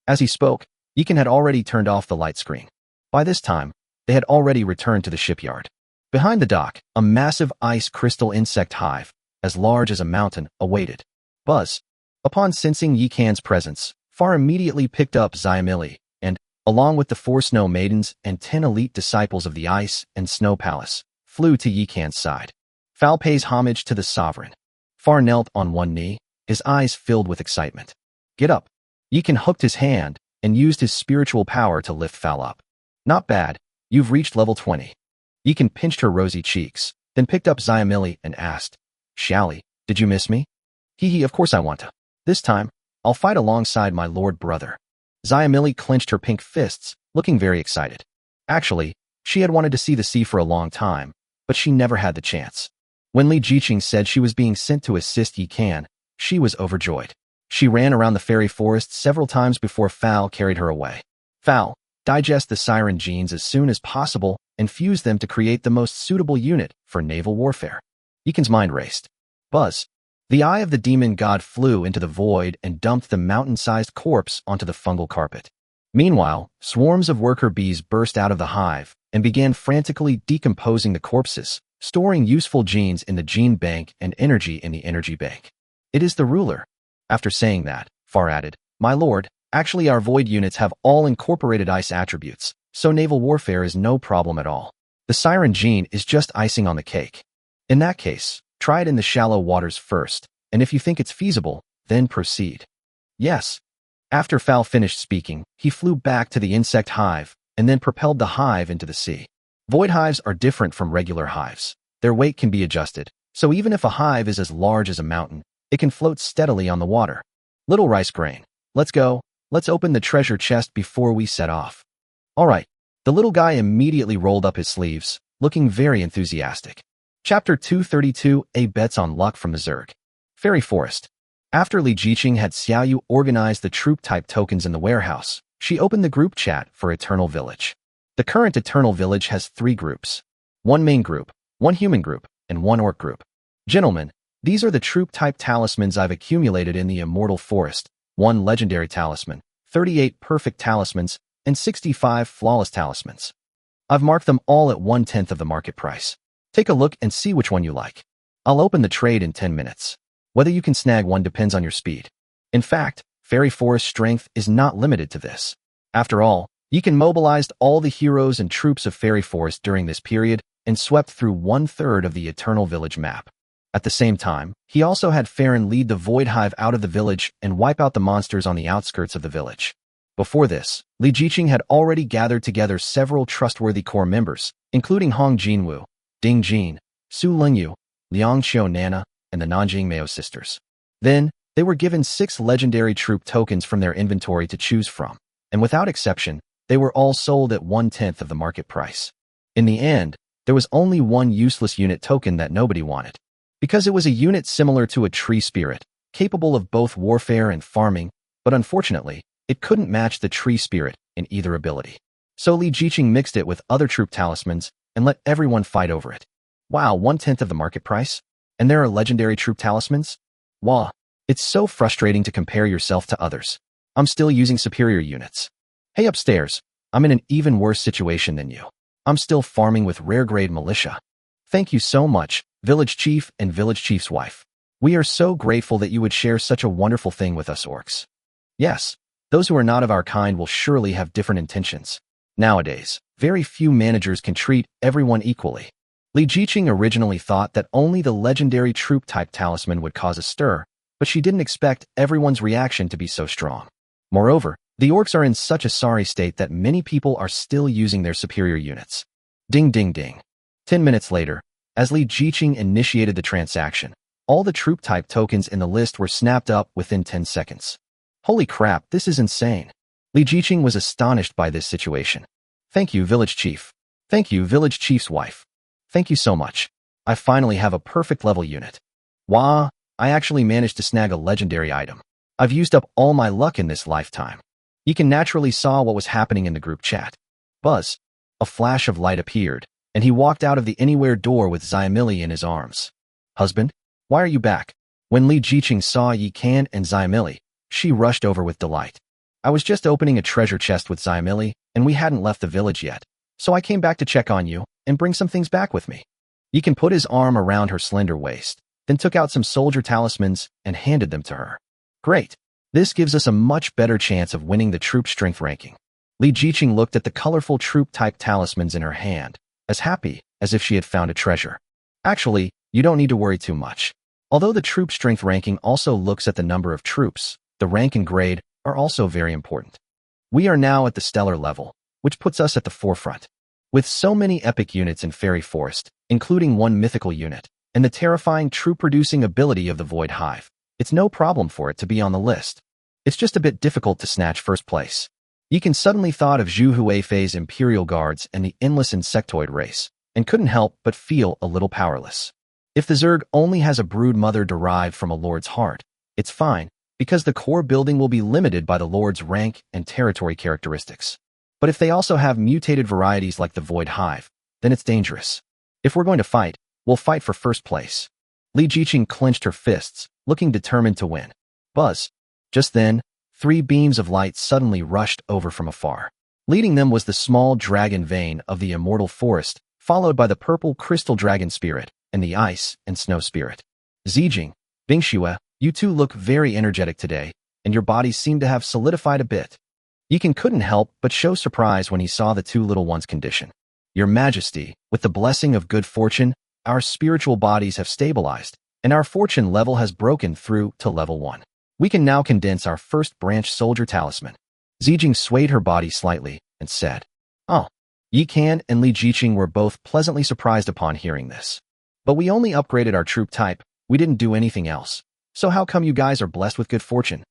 As he spoke, Yikan had already turned off the light screen. By this time, they had already returned to the shipyard. Behind the dock, a massive ice crystal insect hive, as large as a mountain, awaited. Buzz, upon sensing Yikan's presence, Far immediately picked up Xiamili, and, along with the 4 snow maidens and 10 elite disciples of the Ice and Snow Palace, flew to Yikan's side. Fal pays homage to the sovereign. Far knelt on one knee, his eyes filled with excitement. Get up. Yikan hooked his hand and used his spiritual power to lift Fal up. Not bad, you've reached level 20. Yikan pinched her rosy cheeks, then picked up Xiamili and asked, Xiaoli, did you miss me? Hee, of course I want to. This time, I'll fight alongside my lord brother. Xiamili clenched her pink fists, looking very excited. Actually, she had wanted to see the sea for a long time, but she never had the chance. When Li Jiqing said she was being sent to assist Yikan, she was overjoyed. She ran around the fairy forest several times before Fal carried her away. Fal, digest the siren genes as soon as possible and fuse them to create the most suitable unit for naval warfare. Yikan's mind raced. Buzz. The eye of the demon god flew into the void and dumped the mountain-sized corpse onto the fungal carpet. Meanwhile, swarms of worker bees burst out of the hive and began frantically decomposing the corpses, storing useful genes in the gene bank and energy in the energy bank. It is the ruler. After saying that, Far added, My lord, Actually, our void units have all incorporated ice attributes, so naval warfare is no problem at all. The siren gene is just icing on the cake. In that case, try it in the shallow waters first, and if you think it's feasible, then proceed. Yes. After Fowl finished speaking, he flew back to the insect hive, and then propelled the hive into the sea. Void hives are different from regular hives. Their weight can be adjusted, so even if a hive is as large as a mountain, it can float steadily on the water. Little rice grain. Let's go. Let's open the treasure chest before we set off. All right. The little guy immediately rolled up his sleeves, looking very enthusiastic. Chapter 232, A Bets on Luck from the Zerg. Fairy Forest. After Li Jiqing had Xiaoyu organize the troop-type tokens in the warehouse, she opened the group chat for Eternal Village. The current Eternal Village has 3 groups. 1 main group, 1 human group, and 1 orc group. Gentlemen, these are the troop-type talismans I've accumulated in the Immortal Forest, 1 legendary talisman, 38 perfect talismans, and 65 flawless talismans. I've marked them all at 1/10 of the market price. Take a look and see which one you like. I'll open the trade in 10 minutes. Whether you can snag one depends on your speed. In fact, Fairy Forest strength is not limited to this. After all, you can mobilize all the heroes and troops of Fairy Forest during this period and swept through 1/3 of the Eternal Village map. At the same time, he also had Farron lead the Void Hive out of the village and wipe out the monsters on the outskirts of the village. Before this, Li Jiqing had already gathered together several trustworthy core members, including Hong Jinwu, Ding Jin, Su Lingyu, Liang Xiu Nana, and the Nanjing Meo sisters. Then, they were given 6 legendary troop tokens from their inventory to choose from, and without exception, they were all sold at 1/10 of the market price. In the end, there was only 1 useless unit token that nobody wanted. Because it was a unit similar to a tree spirit, capable of both warfare and farming, but unfortunately, it couldn't match the tree spirit in either ability. So Li Jiqing mixed it with other troop talismans and let everyone fight over it. Wow, 1/10 of the market price? And there are legendary troop talismans? Wow, it's so frustrating to compare yourself to others. I'm still using superior units. Hey upstairs, I'm in an even worse situation than you. I'm still farming with rare-grade militia. Thank you so much, Village Chief and Village Chief's wife. We are so grateful that you would share such a wonderful thing with us orcs. Yes, those who are not of our kind will surely have different intentions. Nowadays, very few managers can treat everyone equally. Li Jiqing originally thought that only the legendary troop-type talisman would cause a stir, but she didn't expect everyone's reaction to be so strong. Moreover, the orcs are in such a sorry state that many people are still using their superior units. Ding ding ding. 10 minutes later, as Li Jiqing initiated the transaction, all the troop-type tokens in the list were snapped up within 10 seconds. Holy crap, this is insane. Li Jiqing was astonished by this situation. Thank you, Village Chief. Thank you, Village Chief's wife. Thank you so much. I finally have a perfect level unit. Wah, I actually managed to snag a legendary item. I've used up all my luck in this lifetime. You can naturally saw what was happening in the group chat. Buzz. A flash of light appeared, and he walked out of the anywhere door with Xiamili in his arms. Husband, why are you back? When Li Jiqing saw Yi Kan and Xiamili, she rushed over with delight. I was just opening a treasure chest with Xiamili, and we hadn't left the village yet, so I came back to check on you and bring some things back with me. Yi Kan put his arm around her slender waist, then took out some soldier talismans and handed them to her. Great. This gives us a much better chance of winning the troop strength ranking. Li Jiqing looked at the colorful troop-type talismans in her hand, as happy as if she had found a treasure. Actually, you don't need to worry too much. Although the troop strength ranking also looks at the number of troops, the rank and grade are also very important. We are now at the stellar level, which puts us at the forefront. With so many epic units in Fairy Forest, including 1 mythical unit, and the terrifying troop-producing ability of the Void Hive, it's no problem for it to be on the list. It's just a bit difficult to snatch first place. Yi Kan suddenly thought of Zhu Huifei's Imperial Guards and the endless insectoid race, and couldn't help but feel a little powerless. If the Zerg only has a brood mother derived from a lord's heart, it's fine, because the core building will be limited by the lord's rank and territory characteristics. But if they also have mutated varieties like the Void Hive, then it's dangerous. If we're going to fight, we'll fight for first place. Li Jiqing clenched her fists, looking determined to win. Buzz. Just then, 3 beams of light suddenly rushed over from afar. Leading them was the small dragon vein of the Immortal Forest, followed by the purple crystal dragon spirit and the ice and snow spirit. Zijing, Bingxue, you two look very energetic today. and your bodies seemed to have solidified a bit. Yikan couldn't help but show surprise when he saw the two little ones' condition. Your Majesty, with the blessing of good fortune, our spiritual bodies have stabilized, and our fortune level has broken through to level 1. We can now condense our first branch soldier talisman. Zijing swayed her body slightly and said, "Oh." Yi Kan and Li Jiqing were both pleasantly surprised upon hearing this. "But we only upgraded our troop type, we didn't do anything else. So how come you guys are blessed with good fortune?"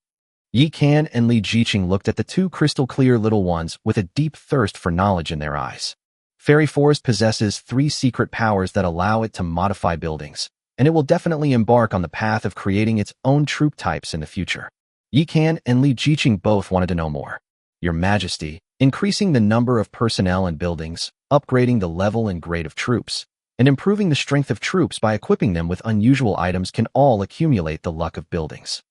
Yi Kan and Li Jiqing looked at the two crystal-clear little ones with a deep thirst for knowledge in their eyes. Fairy Forest possesses 3 secret powers that allow it to modify buildings, and it will definitely embark on the path of creating its own troop types in the future. Yi Kan and Li Jiqing both wanted to know more. Your Majesty, increasing the number of personnel and buildings, upgrading the level and grade of troops, and improving the strength of troops by equipping them with unusual items can all accumulate the luck of buildings.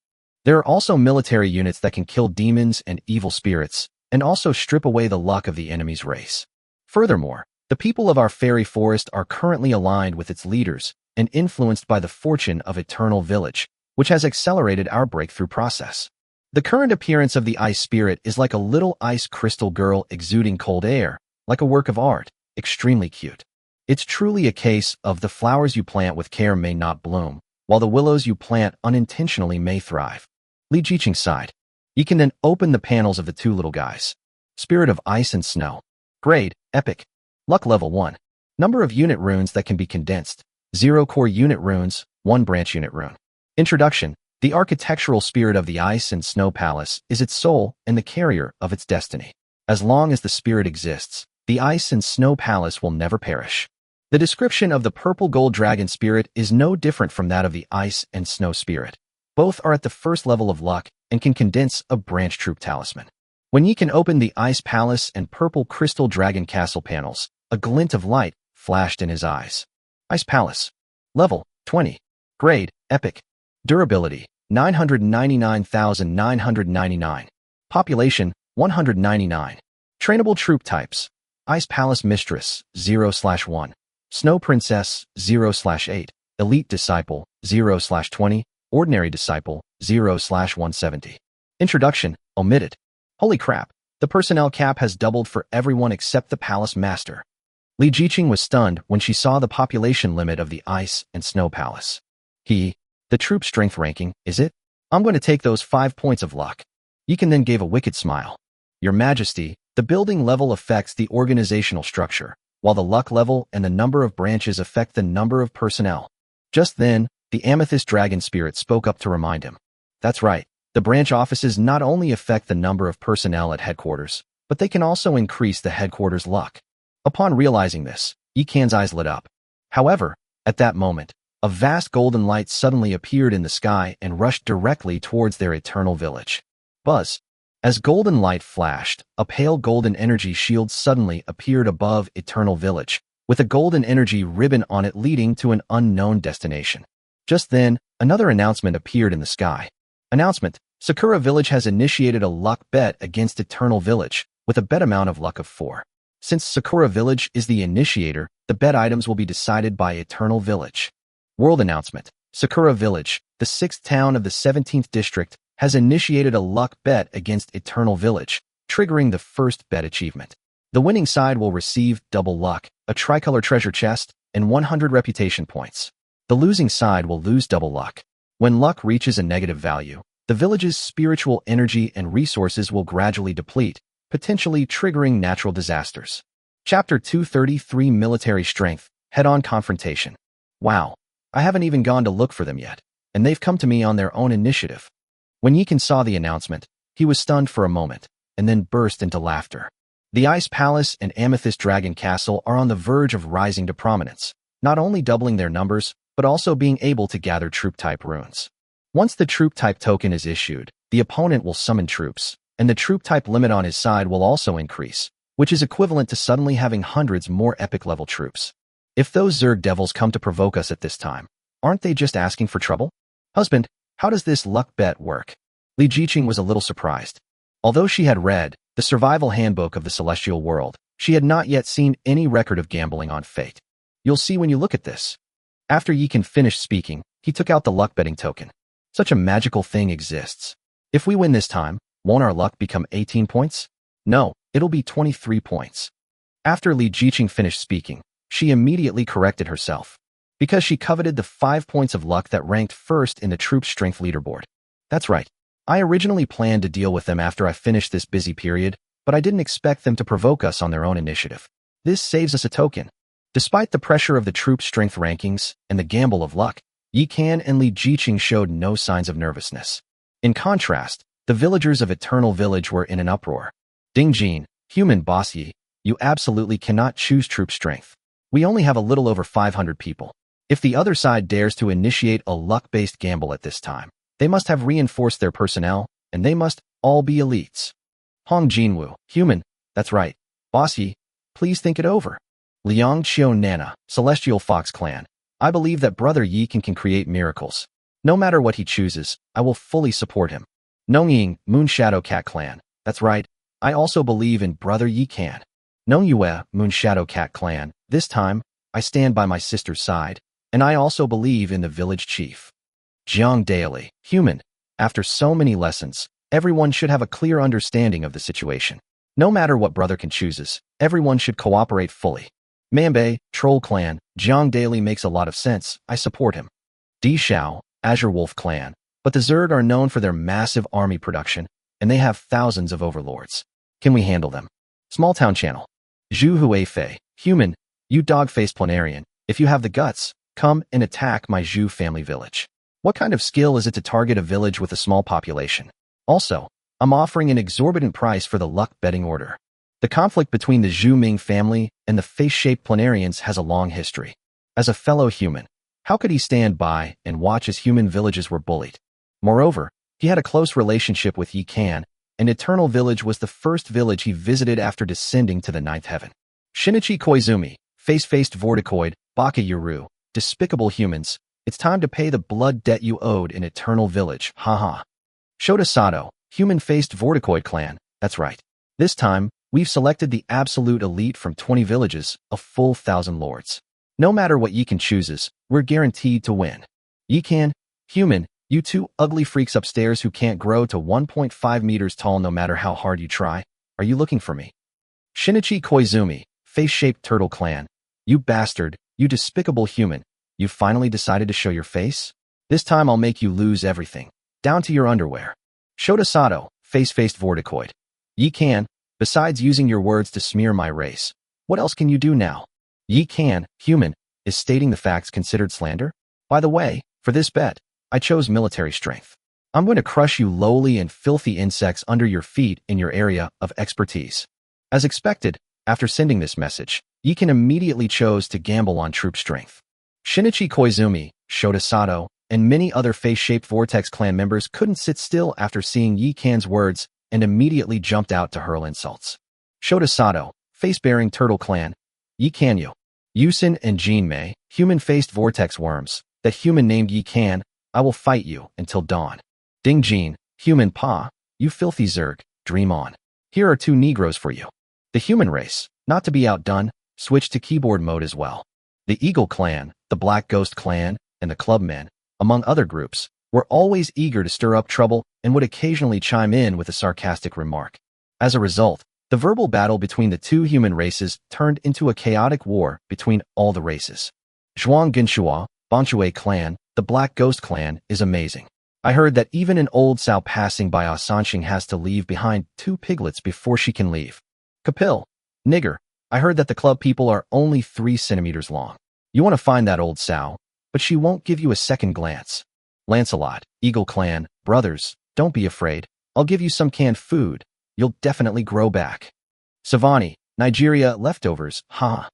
There are also military units that can kill demons and evil spirits, and also strip away the luck of the enemy's race. Furthermore, the people of our fairy forest are currently aligned with its leaders and influenced by the fortune of Eternal Village, which has accelerated our breakthrough process. The current appearance of the ice spirit is like a little ice crystal girl exuding cold air, like a work of art, extremely cute. It's truly a case of the flowers you plant with care may not bloom, while the willows you plant unintentionally may thrive. Li Jiqing sighed. You can then open the panels of the two little guys. Spirit of Ice and Snow. Grade, Epic. Luck level 1. Number of unit runes that can be condensed. 0 core unit runes, 1 branch unit rune. Introduction. The architectural spirit of the Ice and Snow Palace is its soul and the carrier of its destiny. As long as the spirit exists, the Ice and Snow Palace will never perish. The description of the purple gold dragon spirit is no different from that of the Ice and Snow spirit. Both are at the first level of luck and can condense a branch troop talisman. When you can open the Ice Palace and purple crystal dragon castle panels, a glint of light flashed in his eyes. Ice Palace. Level, 20. Grade, Epic. Durability, 999,999. Population, 199. Trainable troop types. Ice Palace Mistress, 0/1. Snow Princess, 0/8. Elite Disciple, 0/20. Ordinary Disciple, 0/170. Introduction, omitted. Holy crap, the personnel cap has doubled for everyone except the Palace Master. Li Jiqing was stunned when she saw the population limit of the Ice and Snow Palace. The troop strength ranking, is it? I'm going to take those 5 points of luck. Yikan then gave a wicked smile. Your Majesty, the building level affects the organizational structure, while the luck level and the number of branches affect the number of personnel. Just then, the Amethyst Dragon Spirit spoke up to remind him. That's right, the branch offices not only affect the number of personnel at headquarters, but they can also increase the headquarters' luck. Upon realizing this, Yikan's eyes lit up. However, at that moment, a vast golden light suddenly appeared in the sky and rushed directly towards their eternal village. Buzz. As golden light flashed, a pale golden energy shield suddenly appeared above Eternal Village, with a golden energy ribbon on it leading to an unknown destination. Just then, another announcement appeared in the sky. Announcement: Sakura Village has initiated a luck bet against Eternal Village, with a bet amount of luck of 4. Since Sakura Village is the initiator, the bet items will be decided by Eternal Village. World announcement: Sakura Village, the 6th town of the 17th district, has initiated a luck bet against Eternal Village, triggering the first bet achievement. The winning side will receive double luck, a tricolor treasure chest, and 100 reputation points. The losing side will lose double luck. When luck reaches a negative value, the village's spiritual energy and resources will gradually deplete, potentially triggering natural disasters. Chapter 233 Military Strength, Head-on Confrontation. Wow. I haven't even gone to look for them yet, and they've come to me on their own initiative. When Yikan saw the announcement, he was stunned for a moment, and then burst into laughter. The Ice Palace and Amethyst Dragon Castle are on the verge of rising to prominence, not only doubling their numbers, but also being able to gather troop-type runes. Once the troop-type token is issued, the opponent will summon troops, and the troop-type limit on his side will also increase, which is equivalent to suddenly having hundreds more epic-level troops. If those Zerg devils come to provoke us at this time, aren't they just asking for trouble? Husband, how does this luck bet work? Li Jiqing was a little surprised. Although she had read the survival handbook of the celestial world, she had not yet seen any record of gambling on fate. You'll see when you look at this. After Yikan finished speaking, he took out the luck betting token. Such a magical thing exists. If we win this time, won't our luck become 18 points? No, it'll be 23 points. After Li Jiqing finished speaking, she immediately corrected herself, because she coveted the 5 points of luck that ranked first in the troop strength leaderboard. That's right. I originally planned to deal with them after I finished this busy period, but I didn't expect them to provoke us on their own initiative. This saves us a token. Despite the pressure of the troop strength rankings and the gamble of luck, Yi Kan and Li Jiqing showed no signs of nervousness. In contrast, the villagers of Eternal Village were in an uproar. Ding Jin, human boss Yi, you absolutely cannot choose troop strength. We only have a little over 500 people. If the other side dares to initiate a luck-based gamble at this time, they must have reinforced their personnel, and they must all be elites. Hong Jinwu, human, that's right. Boss Yi, please think it over. Liang Qiu Nana, Celestial Fox Clan, I believe that Brother Yi can create miracles. No matter what he chooses, I will fully support him. Nongying, Moon Shadow Cat Clan, that's right. I also believe in Brother Yi Kan. Nongyue, Moon Shadow Cat Clan, this time, I stand by my sister's side, and I also believe in the village chief. Jiang Daily, human, after so many lessons, everyone should have a clear understanding of the situation. No matter what Brotherkin chooses, everyone should cooperate fully. Manbei, Troll Clan, Jiang Daily makes a lot of sense, I support him. Di Shao, Azure Wolf Clan, but the Zerd are known for their massive army production, and they have thousands of overlords. Can we handle them? Small Town Channel. Zhu Huifei, human, you dog-faced planarian, if you have the guts, come and attack my Zhu family village. What kind of skill is it to target a village with a small population? Also, I'm offering an exorbitant price for the luck betting order. The conflict between the Zhu Ming family and the face-shaped planarians has a long history. As a fellow human, how could he stand by and watch as human villages were bullied? Moreover, he had a close relationship with Yi Kan, and Eternal Village was the first village he visited after descending to the ninth heaven. Shinichi Koizumi, face-faced vorticoid, Baka Yuru, despicable humans, it's time to pay the blood debt you owed in Eternal Village, haha. Shota Sato, human-faced vorticoid clan, that's right. This time, we've selected the absolute elite from 20 villages, a full 1,000 lords. No matter what Yi Kan chooses, we're guaranteed to win. Yi Kan, human, you two ugly freaks upstairs who can't grow to 1.5 meters tall no matter how hard you try, are you looking for me? Shinichi Koizumi, face-shaped turtle clan, you bastard, you despicable human, you finally decided to show your face? This time I'll make you lose everything, down to your underwear. Shota Sato, face-faced vorticoid. Yi Kan, besides using your words to smear my race, what else can you do now? Yi Kan, human, is stating the facts considered slander? By the way, for this bet, I chose military strength. I'm going to crush you lowly and filthy insects under your feet in your area of expertise. As expected, after sending this message, Yi Kan immediately chose to gamble on troop strength. Shinichi Koizumi, Shota Sato, and many other face-shaped Vortex clan members couldn't sit still after seeing Yi Kan's words and immediately jumped out to hurl insults. Shota Sato, face-bearing turtle clan, Yi Kanyu, Yusin and Jin Mei, human-faced vortex worms, that human named Yi Kan, I will fight you until dawn. Ding Jin, human pa, you filthy zerg, dream on. Here are 2 Negroes for you. The human race, not to be outdone, switched to keyboard mode as well. The Eagle Clan, the Black Ghost Clan, and the Clubmen, among other groups, were always eager to stir up trouble and would occasionally chime in with a sarcastic remark. As a result, the verbal battle between the 2 human races turned into a chaotic war between all the races. Zhuang Genshua, Bonchue Clan, the Black Ghost Clan, is amazing. I heard that even an old sow passing by Asanshing has to leave behind 2 piglets before she can leave. Kapil, nigger, I heard that the club people are only 3 centimeters long. You want to find that old sow, but she won't give you a second glance. Lancelot, Eagle Clan, brothers, don't be afraid. I'll give you some canned food. You'll definitely grow back. Savani, Nigeria, leftovers, haha.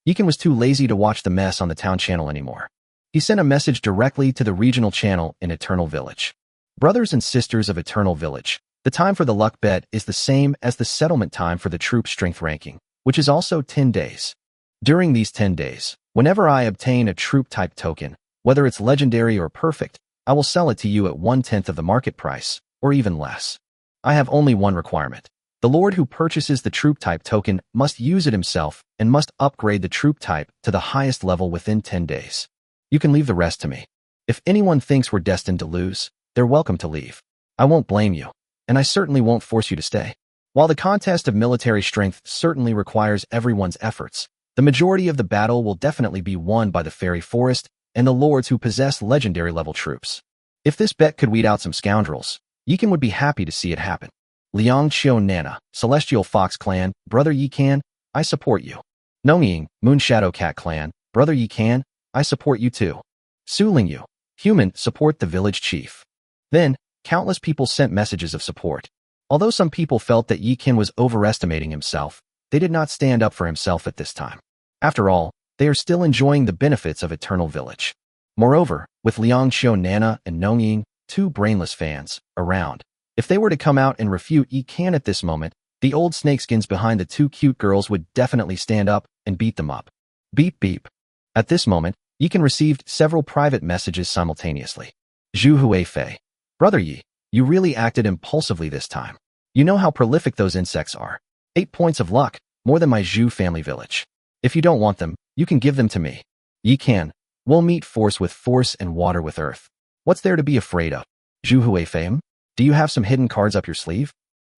Yi Kan was too lazy to watch the mess on the town channel anymore. He sent a message directly to the regional channel in Eternal Village. Brothers and sisters of Eternal Village, the time for the luck bet is the same as the settlement time for the troop strength ranking, which is also 10 days. During these 10 days, whenever I obtain a troop type token, whether it's legendary or perfect, I will sell it to you at 1/10 of the market price, or even less. I have only one requirement. The lord who purchases the troop type token must use it himself and must upgrade the troop type to the highest level within 10 days. You can leave the rest to me. If anyone thinks we're destined to lose, they're welcome to leave. I won't blame you, and I certainly won't force you to stay. While the contest of military strength certainly requires everyone's efforts, the majority of the battle will definitely be won by the fairy forest and the lords who possess legendary level troops. If this bet could weed out some scoundrels, Yikan would be happy to see it happen. Liang Qiu Nana, Celestial Fox Clan, Brother Yikan, I support you. Nongying, Moon Shadow Cat Clan, Brother Yikan, I support you too. Su Lingyu, Human, support the village chief. Then, countless people sent messages of support. Although some people felt that Yikan was overestimating himself, they did not stand up for himself at this time. After all, they are still enjoying the benefits of Eternal Village. Moreover, with Liang Qiu Nana and Nongying, two brainless fans, around, if they were to come out and refute Yikan at this moment, the old snakeskins behind the two cute girls would definitely stand up and beat them up. Beep beep. At this moment, Yikan received several private messages simultaneously. Zhu Huifei. Brother Yi, you really acted impulsively this time. You know how prolific those insects are. 8 points of luck, more than my Zhu family village. If you don't want them, you can give them to me. Yikan, we'll meet force with force and water with earth. What's there to be afraid of? Zhu Huifei, do you have some hidden cards up your sleeve?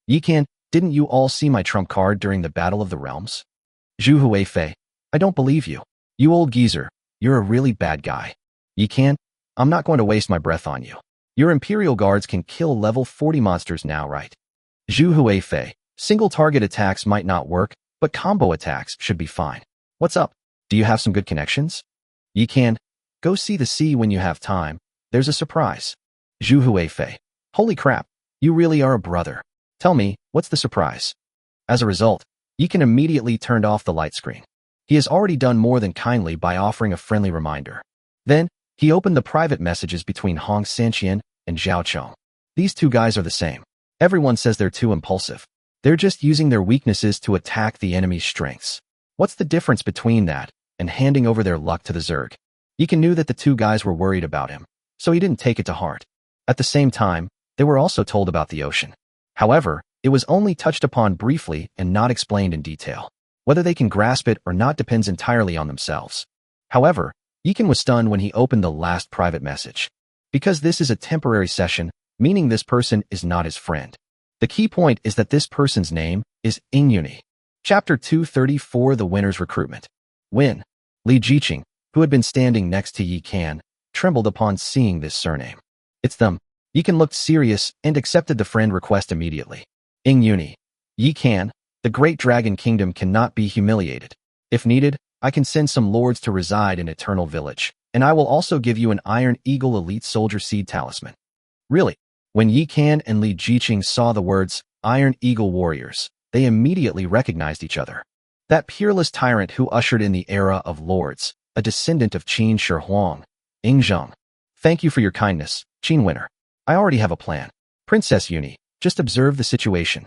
Yikan, didn't you all see my trump card during the Battle of the Realms? Zhu Huifei, I don't believe you. You old geezer, you're a really bad guy. Yikan, I'm not going to waste my breath on you. Your Imperial Guards can kill level 40 monsters now, right? Zhu Huifei, single target attacks might not work, but combo attacks should be fine. What's up? Do you have some good connections? Yikan, go see the sea when you have time. There's a surprise. Zhu Huifei, holy crap, you really are a brother. Tell me, what's the surprise? As a result, Yikan immediately turned off the light screen. He has already done more than kindly by offering a friendly reminder. Then, he opened the private messages between Hong Sanqian and Zhao Chong. These two guys are the same. Everyone says they're too impulsive. They're just using their weaknesses to attack the enemy's strengths. What's the difference between that and handing over their luck to the Zerg? Yikan knew that the two guys were worried about him, so he didn't take it to heart. At the same time, they were also told about the ocean. However, it was only touched upon briefly and not explained in detail. Whether they can grasp it or not depends entirely on themselves. However, Yikan was stunned when he opened the last private message. Because this is a temporary session, meaning this person is not his friend. The key point is that this person's name is Yuni. Chapter 234, The Winner's Recruitment. When Li Jiqing, who had been standing next to Yikan, trembled upon seeing this surname. It's them. Yikan looked serious and accepted the friend request immediately. Yuni. Yikan, the Great Dragon Kingdom cannot be humiliated. If needed, I can send some lords to reside in Eternal Village, and I will also give you an Iron Eagle Elite Soldier Seed Talisman. Really? When Yikan and Li Jiqing saw the words, Iron Eagle Warriors, they immediately recognized each other. That peerless tyrant who ushered in the era of lords, a descendant of Qin Shi Huang, Yingzheng. Thank you for your kindness, Qin Winner. I already have a plan. Princess Yuni, just observe the situation.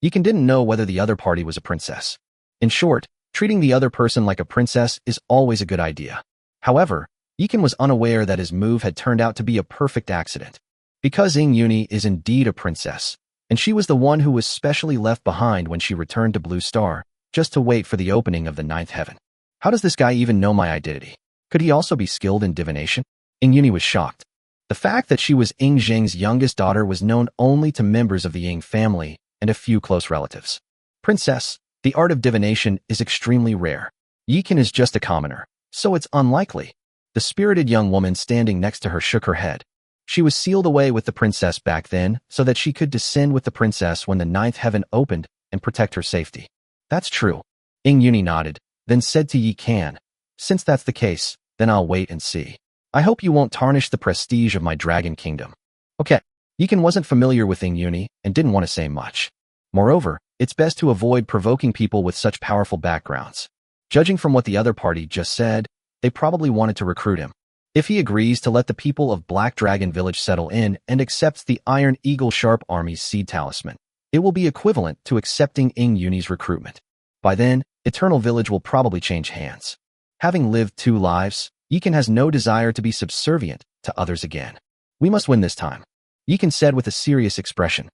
Yikan didn't know whether the other party was a princess. In short, treating the other person like a princess is always a good idea. However, Yikan was unaware that his move had turned out to be a perfect accident. Because Yuni is indeed a princess, and she was the one who was specially left behind when she returned to Blue Star, just to wait for the opening of the ninth heaven. How does this guy even know my identity? Could he also be skilled in divination? Yuni was shocked. The fact that she was Ying Zheng's youngest daughter was known only to members of the Ying family and a few close relatives. Princess, the art of divination is extremely rare. Yikan is just a commoner, so it's unlikely. The spirited young woman standing next to her shook her head. She was sealed away with the princess back then so that she could descend with the princess when the ninth heaven opened and protect her safety. That's true. Yuni nodded, then said to Yikan, since that's the case, then I'll wait and see. I hope you won't tarnish the prestige of my dragon kingdom. Okay. Yikan wasn't familiar with Yuni and didn't want to say much. Moreover, it's best to avoid provoking people with such powerful backgrounds. Judging from what the other party just said, they probably wanted to recruit him. If he agrees to let the people of Black Dragon Village settle in and accepts the Iron Eagle Sharp Army's seed talisman, it will be equivalent to accepting Yuni's recruitment. By then, Eternal Village will probably change hands. Having lived 2 lives, Yikan has no desire to be subservient to others again. We must win this time, Yikan said with a serious expression.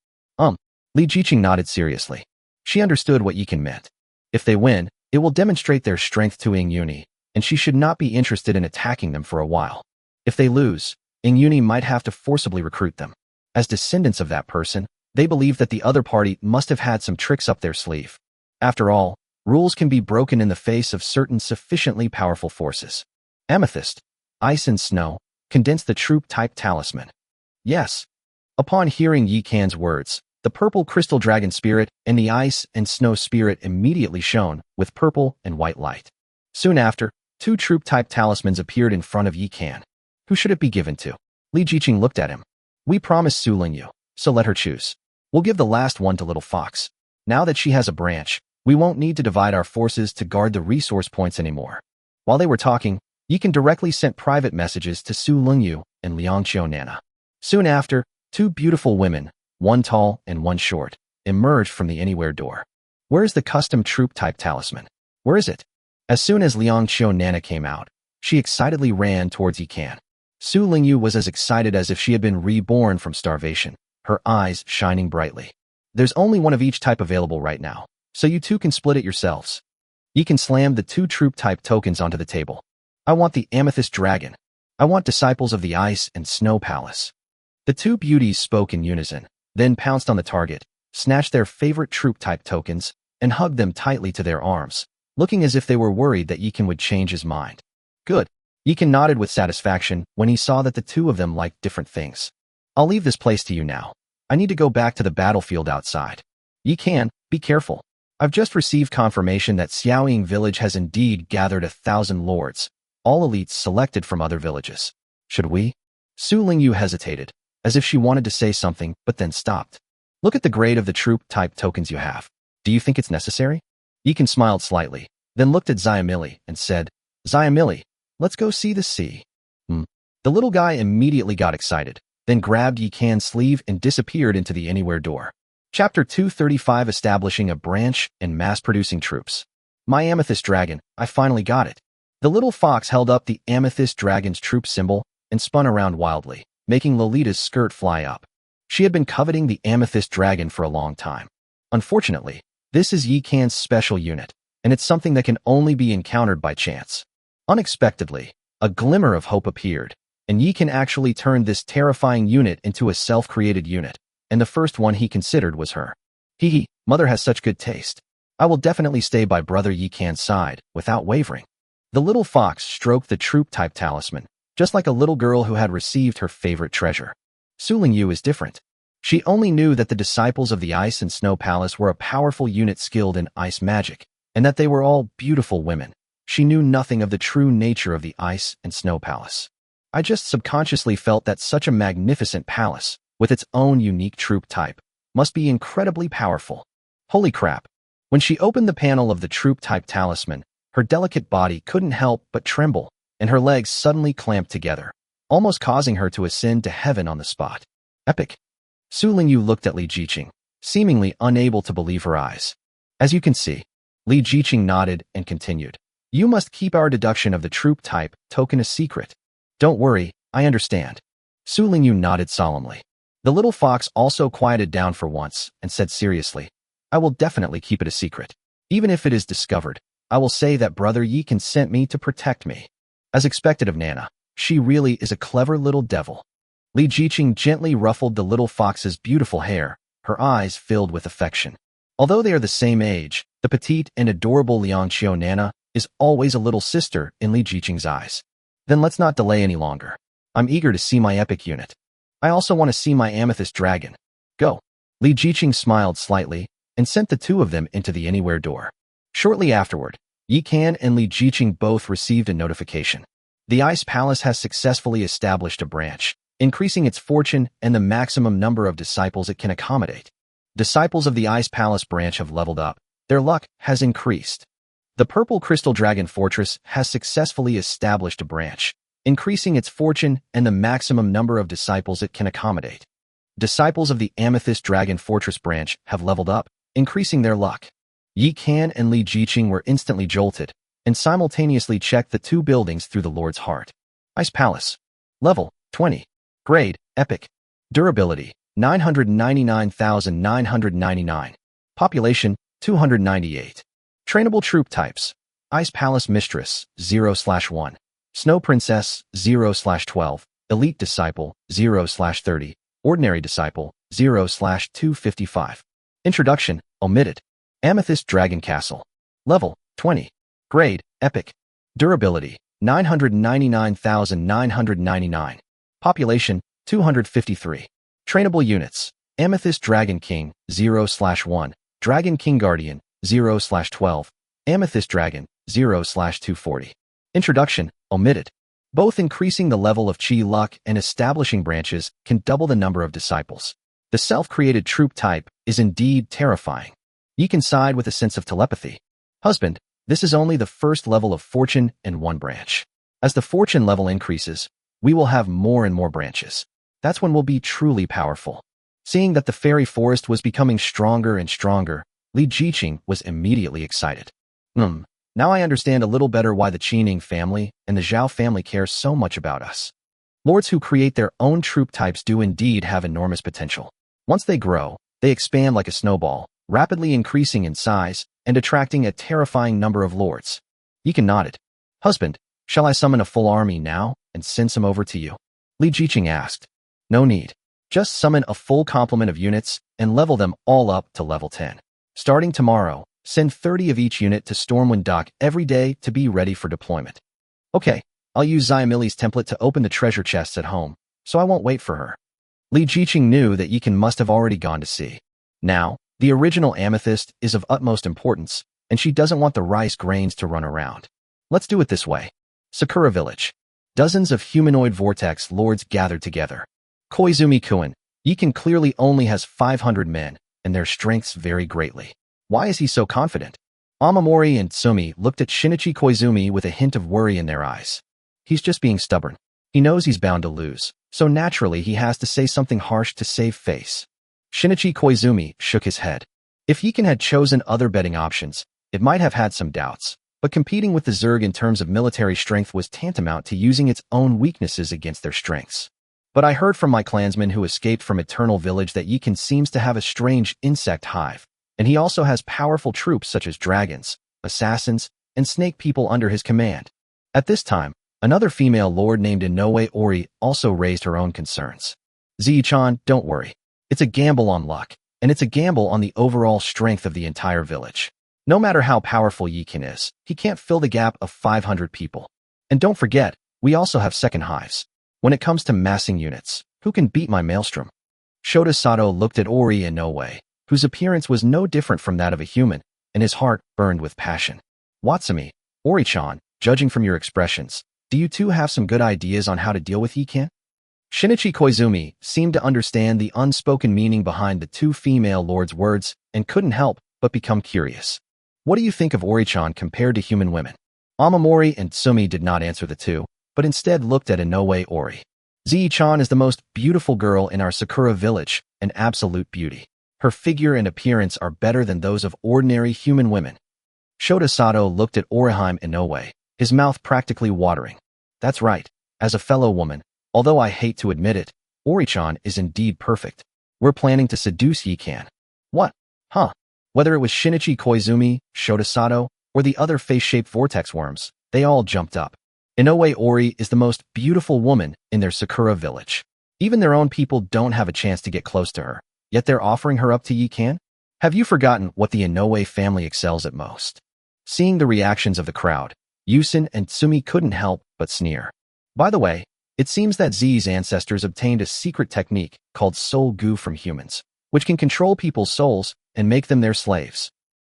Li Jiqing nodded seriously. She understood what Yikan meant. If they win, it will demonstrate their strength to Yuni, and she should not be interested in attacking them for a while. If they lose, Yuni might have to forcibly recruit them. As descendants of that person, they believe that the other party must have had some tricks up their sleeve. After all, rules can be broken in the face of certain sufficiently powerful forces. Amethyst, ice and snow, condense the troop-type talisman. Yes. Upon hearing Yi Kan's words, the purple crystal dragon spirit and the ice and snow spirit immediately shone with purple and white light. Soon after, 2 troop-type talismans appeared in front of Yi Kan. Who should it be given to? Li Jiqing looked at him. We promised Su Lingyu, so let her choose. We'll give the last one to Little Fox. Now that she has a branch, we won't need to divide our forces to guard the resource points anymore. While they were talking, Yi Kan directly sent private messages to Su Lingyu and Liangqiu Nana. Soon after, 2 beautiful women, one tall and one short, emerged from the anywhere door. Where is the custom troop-type talisman? Where is it? As soon as Liangqiu Nana came out, she excitedly ran towards Yi Kan. Su Lingyu was as excited as if she had been reborn from starvation, her eyes shining brightly. There's only one of each type available right now, so you two can split it yourselves. Yi Kan slammed the 2 troop-type tokens onto the table. I want the Amethyst Dragon. I want Disciples of the Ice and Snow Palace. The 2 beauties spoke in unison, then pounced on the target, snatched their favorite troop-type tokens, and hugged them tightly to their arms, looking as if they were worried that Yi Kan would change his mind. Good. Yi Kan nodded with satisfaction when he saw that the 2 of them liked different things. I'll leave this place to you now. I need to go back to the battlefield outside. Yi Kan, be careful. I've just received confirmation that Xiaoying village has indeed gathered 1,000 lords, all elites selected from other villages. Should we? Su Lingyu hesitated, as if she wanted to say something but then stopped. Look at the grade of the troop-type tokens you have. Do you think it's necessary? Yi Kan smiled slightly, then looked at Xiaomili and said, Xiaomili, let's go see the sea. The little guy immediately got excited, then grabbed Yi Kan's sleeve and disappeared into the anywhere door. Chapter 235 Establishing a Branch and Mass-Producing Troops. My Amethyst Dragon, I finally got it. The little fox held up the Amethyst Dragon's troop symbol and spun around wildly, making Lolita's skirt fly up. She had been coveting the Amethyst Dragon for a long time. Unfortunately, this is Yi Kan's special unit, and it's something that can only be encountered by chance. Unexpectedly, a glimmer of hope appeared, and Yi Kan actually turned this terrifying unit into a self-created unit, and the first one he considered was her. Hee, mother has such good taste. I will definitely stay by brother Yi Kan's side, without wavering. The little fox stroked the troop-type talisman, just like a little girl who had received her favorite treasure. Su Lingyu is different. She only knew that the Disciples of the Ice and Snow Palace were a powerful unit skilled in ice magic, and that they were all beautiful women. She knew nothing of the true nature of the Ice and Snow Palace. I just subconsciously felt that such a magnificent palace, with its own unique troop type, must be incredibly powerful. Holy crap. When she opened the panel of the troop-type talisman, her delicate body couldn't help but tremble, and her legs suddenly clamped together, almost causing her to ascend to heaven on the spot. Epic. Su Lingyu looked at Li Jiqing, seemingly unable to believe her eyes. As you can see, Li Jiqing nodded and continued. You must keep our deduction of the troop-type token a secret. Don't worry, I understand. Su Lingyu nodded solemnly. The little fox also quieted down for once and said seriously, I will definitely keep it a secret. Even if it is discovered, I will say that brother Yi Kan sent me to protect me. As expected of Nana, she really is a clever little devil. Li Jiqing gently ruffled the little fox's beautiful hair, her eyes filled with affection. Although they are the same age, the petite and adorable Liangqiu Nana is always a little sister in Li Jiqing's eyes. Then let's not delay any longer. I'm eager to see my epic unit. I also want to see my Amethyst Dragon. Go. Li Jiqing smiled slightly and sent the 2 of them into the anywhere door. Shortly afterward, Yi Kan and Li Jiqing both received a notification. The Ice Palace has successfully established a branch, increasing its fortune and the maximum number of disciples it can accommodate. Disciples of the Ice Palace branch have leveled up. Their luck has increased. The Purple Crystal Dragon Fortress has successfully established a branch, increasing its fortune and the maximum number of disciples it can accommodate. Disciples of the Amethyst Dragon Fortress branch have leveled up, increasing their luck. Yi Kan and Li Jiqing were instantly jolted, and simultaneously checked the 2 buildings through the Lord's heart. Ice Palace. Level, 20. Grade, Epic. Durability, 999,999. Population, 298. Trainable troop types. Ice Palace Mistress, 0/1. Snow Princess, 0/12. Elite Disciple, 0/30. Ordinary Disciple, 0/255. Introduction, omitted. Amethyst Dragon Castle. Level, 20. Grade, Epic. Durability, 999,999. Population, 253. Trainable units, Amethyst Dragon King, 0/1. Dragon King Guardian, 0/12. Amethyst Dragon, 0/240. Introduction, omitted. Both increasing the level of chi luck and establishing branches can double the number of disciples. The self-created troop type is indeed terrifying. Ye can side with a sense of telepathy. Husband, this is only the first level of fortune and one branch. As the fortune level increases, we will have more and more branches. That's when we'll be truly powerful. Seeing that the fairy forest was becoming stronger and stronger, Li Jiqing was immediately excited. Now I understand a little better why the Qining family and the Zhao family care so much about us. Lords who create their own troop types do indeed have enormous potential. Once they grow, they expand like a snowball, rapidly increasing in size and attracting a terrifying number of lords. Yikan nodded. Husband, shall I summon a full army now and send some over to you? Li Jiqing asked. No need. Just summon a full complement of units and level them all up to level 10. Starting tomorrow, send 30 of each unit to Stormwind Dock every day to be ready for deployment. Okay, I'll use Xiamili's template to open the treasure chests at home, so I won't wait for her. Li Jiqing knew that Yikan must have already gone to sea. Now, the original amethyst is of utmost importance, and she doesn't want the rice grains to run around. Let's do it this way. Sakura Village. Dozens of humanoid vortex lords gathered together. Koizumi-kun, Yikan clearly only has 500 men, and their strengths vary greatly. Why is he so confident? Amamori and Tsumi looked at Shinichi Koizumi with a hint of worry in their eyes. He's just being stubborn. He knows he's bound to lose, so naturally he has to say something harsh to save face. Shinichi Koizumi shook his head. If Yikan had chosen other betting options, it might have had some doubts, but competing with the Zerg in terms of military strength was tantamount to using its own weaknesses against their strengths. But I heard from my clansman who escaped from Eternal Village that Yikan seems to have a strange insect hive, and he also has powerful troops such as dragons, assassins, and snake people under his command. At this time, another female lord named Inoue Ori also raised her own concerns. Zi-chan, don't worry. It's a gamble on luck, and it's a gamble on the overall strength of the entire village. No matter how powerful Yikan is, he can't fill the gap of 500 people. And don't forget, we also have second hives. When it comes to massing units, who can beat my maelstrom? Shota Sato looked at Ori Inoue, whose appearance was no different from that of a human, and his heart burned with passion. Watsumi, Ori-chan, judging from your expressions, do you two have some good ideas on how to deal with Yikan? Shinichi Koizumi seemed to understand the unspoken meaning behind the two female lords' words and couldn't help but become curious. What do you think of Ori-chan compared to human women? Amamori and Tsumi did not answer the two, but instead looked at Inoue Ori. Zi-chan is the most beautiful girl in our Sakura village, an absolute beauty. Her figure and appearance are better than those of ordinary human women. Shota Sato looked at Orihime Inoue, his mouth practically watering. That's right. As a fellow woman, although I hate to admit it, Ori-chan is indeed perfect. We're planning to seduce Yikan. What? Huh? Whether it was Shinichi Koizumi, Shota Sato, or the other face-shaped vortex worms, they all jumped up. Inoue Ori is the most beautiful woman in their Sakura village. Even their own people don't have a chance to get close to her, yet they're offering her up to Yikan? Have you forgotten what the Inoue family excels at most? Seeing the reactions of the crowd, Yusin and Tsumi couldn't help but sneer. By the way, it seems that Z's ancestors obtained a secret technique called soul goo from humans, which can control people's souls and make them their slaves.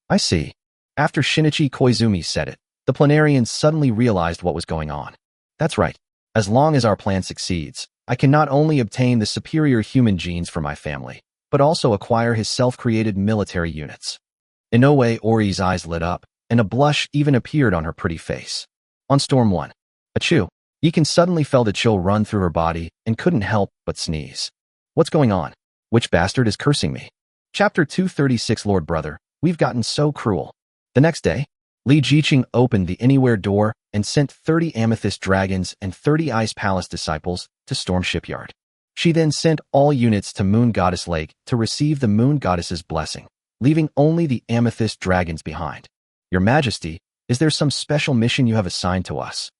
I see. After Shinichi Koizumi said it, the planarians suddenly realized what was going on. That's right. As long as our plan succeeds, I can not only obtain the superior human genes for my family, but also acquire his self-created military units. Inoue Ori's eyes lit up, and a blush even appeared on her pretty face. On Storm 1. Achoo. Yikan suddenly felt a chill run through her body and couldn't help but sneeze. What's going on? Which bastard is cursing me? Chapter 236 Lord Brother, we've gotten so cruel. The next day, Li Jiqing opened the Anywhere door and sent 30 Amethyst Dragons and 30 Ice Palace disciples to Storm Shipyard. She then sent all units to Moon Goddess Lake to receive the Moon Goddess's blessing, leaving only the Amethyst Dragons behind. Your Majesty, is there some special mission you have assigned to us?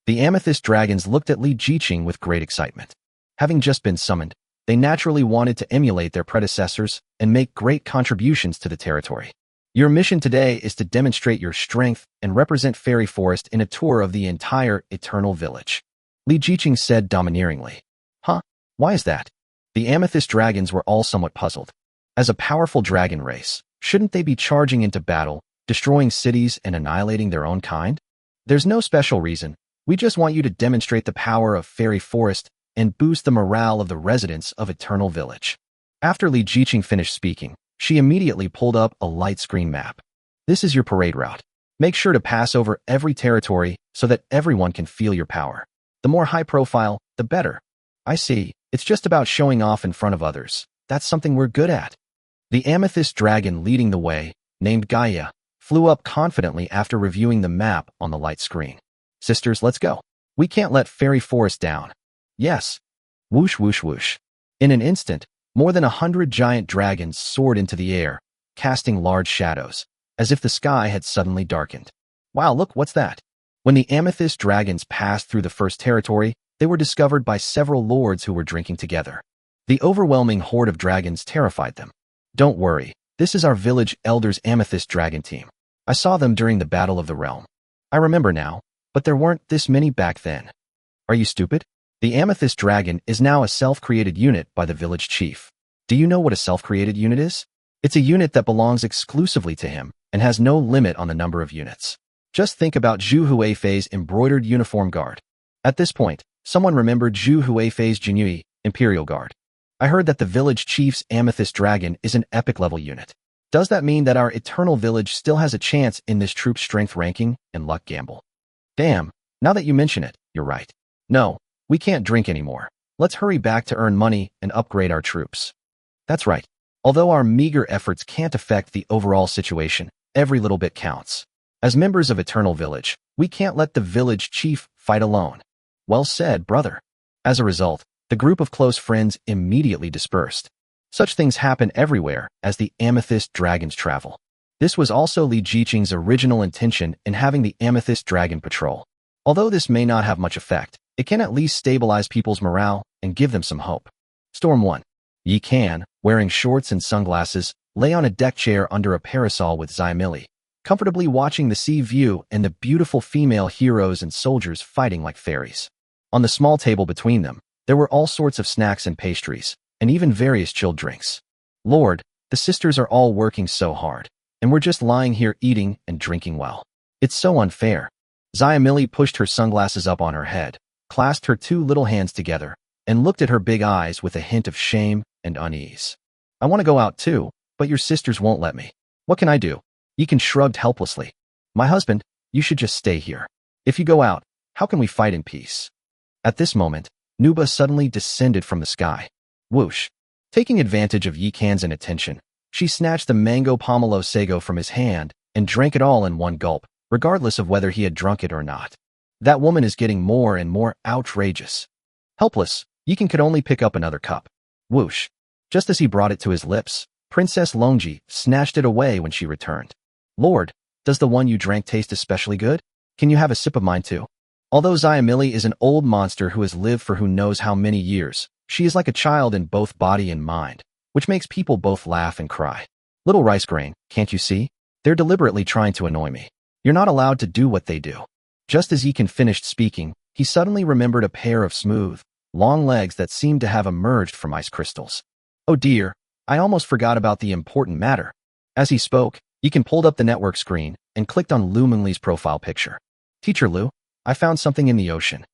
The Amethyst Dragons looked at Li Jiqing with great excitement. Having just been summoned, They naturally wanted to emulate their predecessors and make great contributions to the territory. Your mission today is to demonstrate your strength and represent Fairy Forest in a tour of the entire Eternal Village. Li Jiqing said domineeringly. Huh? Why is that? The Amethyst Dragons were all somewhat puzzled. As a powerful dragon race, shouldn't they be charging into battle, destroying cities and annihilating their own kind? There's no special reason. We just want you to demonstrate the power of Fairy Forest and boost the morale of the residents of Eternal Village. After Li Jiqing finished speaking, she immediately pulled up a light screen map. This is your parade route. Make sure to pass over every territory so that everyone can feel your power. The more high profile, the better. I see. It's just about showing off in front of others. That's something we're good at. The Amethyst Dragon leading the way, named Gaia, flew up confidently after reviewing the map on the light screen. Sisters, let's go. We can't let Fairy Forest down. Yes. Whoosh, whoosh, whoosh. In an instant, more than 100 giant dragons soared into the air, casting large shadows, as if the sky had suddenly darkened. Wow, look, what's that? When the Amethyst Dragons passed through the first territory, they were discovered by several lords who were drinking together. The overwhelming horde of dragons terrified them. Don't worry, this is our village elders' Amethyst Dragon team. I saw them during the Battle of the Realm. I remember now, but there weren't this many back then. Are you stupid? The Amethyst Dragon is now a self-created unit by the village chief. Do you know what a self-created unit is? It's a unit that belongs exclusively to him and has no limit on the number of units. Just think about Zhu Huifei's embroidered uniform guard. At this point, someone remembered Zhu Huifei's Jinyui, Imperial Guard. I heard that the village chief's Amethyst Dragon is an epic level unit. Does that mean that our Eternal Village still has a chance in this troop strength ranking and luck gamble? Damn, now that you mention it, you're right. No, we can't drink anymore. Let's hurry back to earn money and upgrade our troops. That's right. Although our meager efforts can't affect the overall situation, every little bit counts. As members of Eternal Village, we can't let the village chief fight alone. Well said, brother. As a result, the group of close friends immediately dispersed. Such things happen everywhere as the Amethyst Dragons travel. This was also Li Jiqing's original intention in having the Amethyst Dragon patrol. Although this may not have much effect, it can at least stabilize people's morale and give them some hope. Storm 1. Yi Kan, wearing shorts and sunglasses, lay on a deck chair under a parasol with Xiamili, comfortably watching the sea view and the beautiful female heroes and soldiers fighting like fairies. On the small table between them, there were all sorts of snacks and pastries, and even various chilled drinks. Lord, the sisters are all working so hard, and we're just lying here eating and drinking well. It's so unfair. Xiamili pushed her sunglasses up on her head, clasped her two little hands together, and looked at her big eyes with a hint of shame and unease. I want to go out too, but your sisters won't let me. What can I do? Yikan shrugged helplessly. My husband, you should just stay here. If you go out, how can we fight in peace? At this moment, Nuba suddenly descended from the sky. Whoosh. Taking advantage of Yi Kan's inattention, she snatched the mango pomelo sago from his hand and drank it all in one gulp, regardless of whether he had drunk it or not. That woman is getting more and more outrageous. Helpless, Yikan could only pick up another cup. Whoosh. Just as he brought it to his lips, Princess Longji snatched it away when she returned. Lord, does the one you drank taste especially good? Can you have a sip of mine too? Although Xiamili is an old monster who has lived for who knows how many years, she is like a child in both body and mind, which makes people both laugh and cry. Little rice grain, can't you see? They're deliberately trying to annoy me. You're not allowed to do what they do. Just as Yikan finished speaking, he suddenly remembered a pair of smooth, long legs that seemed to have emerged from ice crystals. Oh dear, I almost forgot about the important matter. As he spoke, Yikan pulled up the network screen and clicked on Lu Mingli's profile picture. Teacher Lu, I found something in the ocean.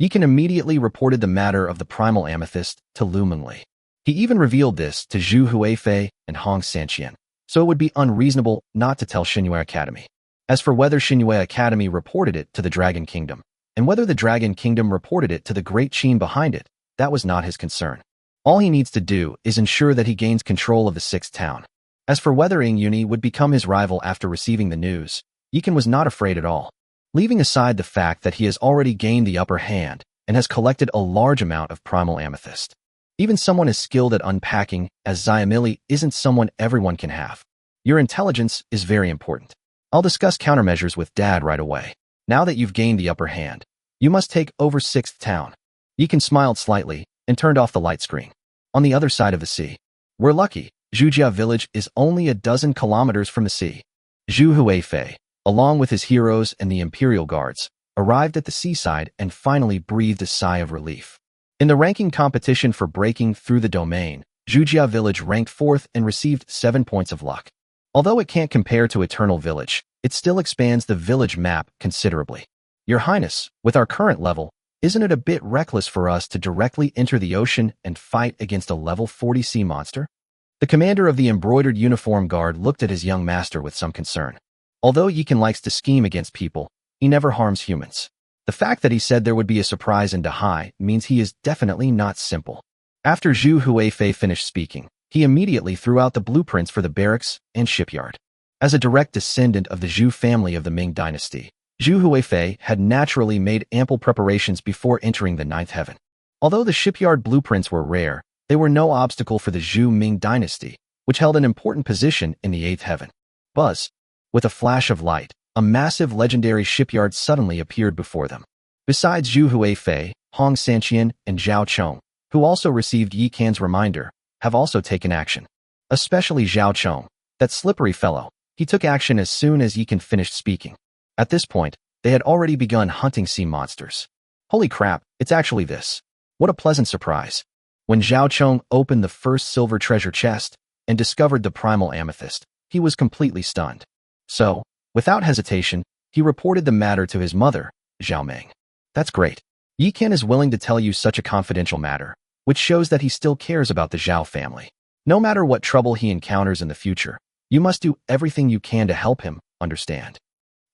Yikan immediately reported the matter of the primal amethyst to Lu Mingli. He even revealed this to Zhu Huifei and Hong Sanqian, so it would be unreasonable not to tell Xinyue Academy. As for whether Xinyue Academy reported it to the Dragon Kingdom, and whether the Dragon Kingdom reported it to the Great Qin behind it, that was not his concern. All he needs to do is ensure that he gains control of the sixth town. As for whether Ing Yuni would become his rival after receiving the news, Yikan was not afraid at all. Leaving aside the fact that he has already gained the upper hand and has collected a large amount of primal amethyst. Even someone as skilled at unpacking as Xiamili isn't someone everyone can have. Your intelligence is very important. I'll discuss countermeasures with Dad right away. Now that you've gained the upper hand, you must take over sixth town. Yikan smiled slightly and turned off the light screen. on the other side of the sea. We're lucky. Zhujia village is only a dozen kilometers from the sea. Zhu Huifei, along with his heroes and the Imperial Guards, arrived at the seaside and finally breathed a sigh of relief. In the ranking competition for breaking through the domain, Zhujia village ranked 4th and received 7 points of luck. Although it can't compare to Eternal Village, it still expands the village map considerably. Your Highness, with our current level, isn't it a bit reckless for us to directly enter the ocean and fight against a level 40 sea monster? The commander of the embroidered uniform guard looked at his young master with some concern. Although Yikan likes to scheme against people, he never harms humans. The fact that he said there would be a surprise in Dahai means he is definitely not simple. After Zhu Huifei finished speaking, he immediately threw out the blueprints for the barracks and shipyard. As a direct descendant of the Zhu family of the Ming dynasty, Zhu Huifei had naturally made ample preparations before entering the 9th heaven. Although the shipyard blueprints were rare, they were no obstacle for the Zhu Ming dynasty, which held an important position in the 8th heaven. Buzz. With a flash of light, a massive legendary shipyard suddenly appeared before them. Besides Zhu Huifei, Hong Sanqian, and Zhao Chong, who also received Yi Kan's reminder, have also taken action. Especially Zhao Chong, that slippery fellow. He took action as soon as Yi Kan finished speaking. At this point, they had already begun hunting sea monsters. Holy crap, it's actually this. What a pleasant surprise. When Zhao Chong opened the first silver treasure chest and discovered the primal amethyst, he was completely stunned. So, without hesitation, he reported the matter to his mother, Zhao Meng. That's great. Yi Kan is willing to tell you such a confidential matter, which shows that he still cares about the Zhao family. No matter what trouble he encounters in the future, you must do everything you can to help him, understand?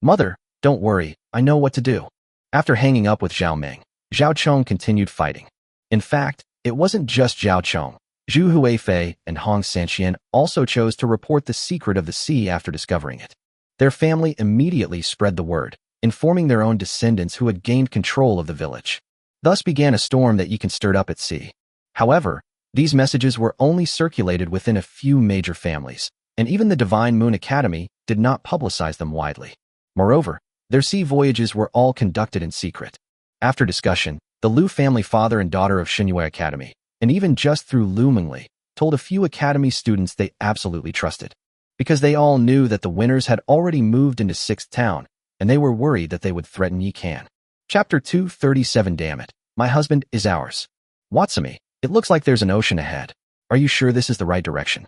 Mother, don't worry, I know what to do. After hanging up with Zhao Meng, Zhao Chong continued fighting. In fact, it wasn't just Zhao Chong. Zhu Huifei and Hong Sanqian also chose to report the secret of the sea after discovering it. Their family immediately spread the word, informing their own descendants who had gained control of the village. Thus began a storm that Yikan stirred up at sea. However, these messages were only circulated within a few major families, and even the Divine Moon Academy did not publicize them widely. Moreover, their sea voyages were all conducted in secret. After discussion, the Liu family father and daughter of Xinyue Academy, and even just through Liu Mengli, told a few academy students they absolutely trusted. Because they all knew that the winners had already moved into 6th town, and they were worried that they would threaten Yi Kan. Chapter 237. Damn it, my husband is ours. Watsumi, it looks like there's an ocean ahead. Are you sure this is the right direction?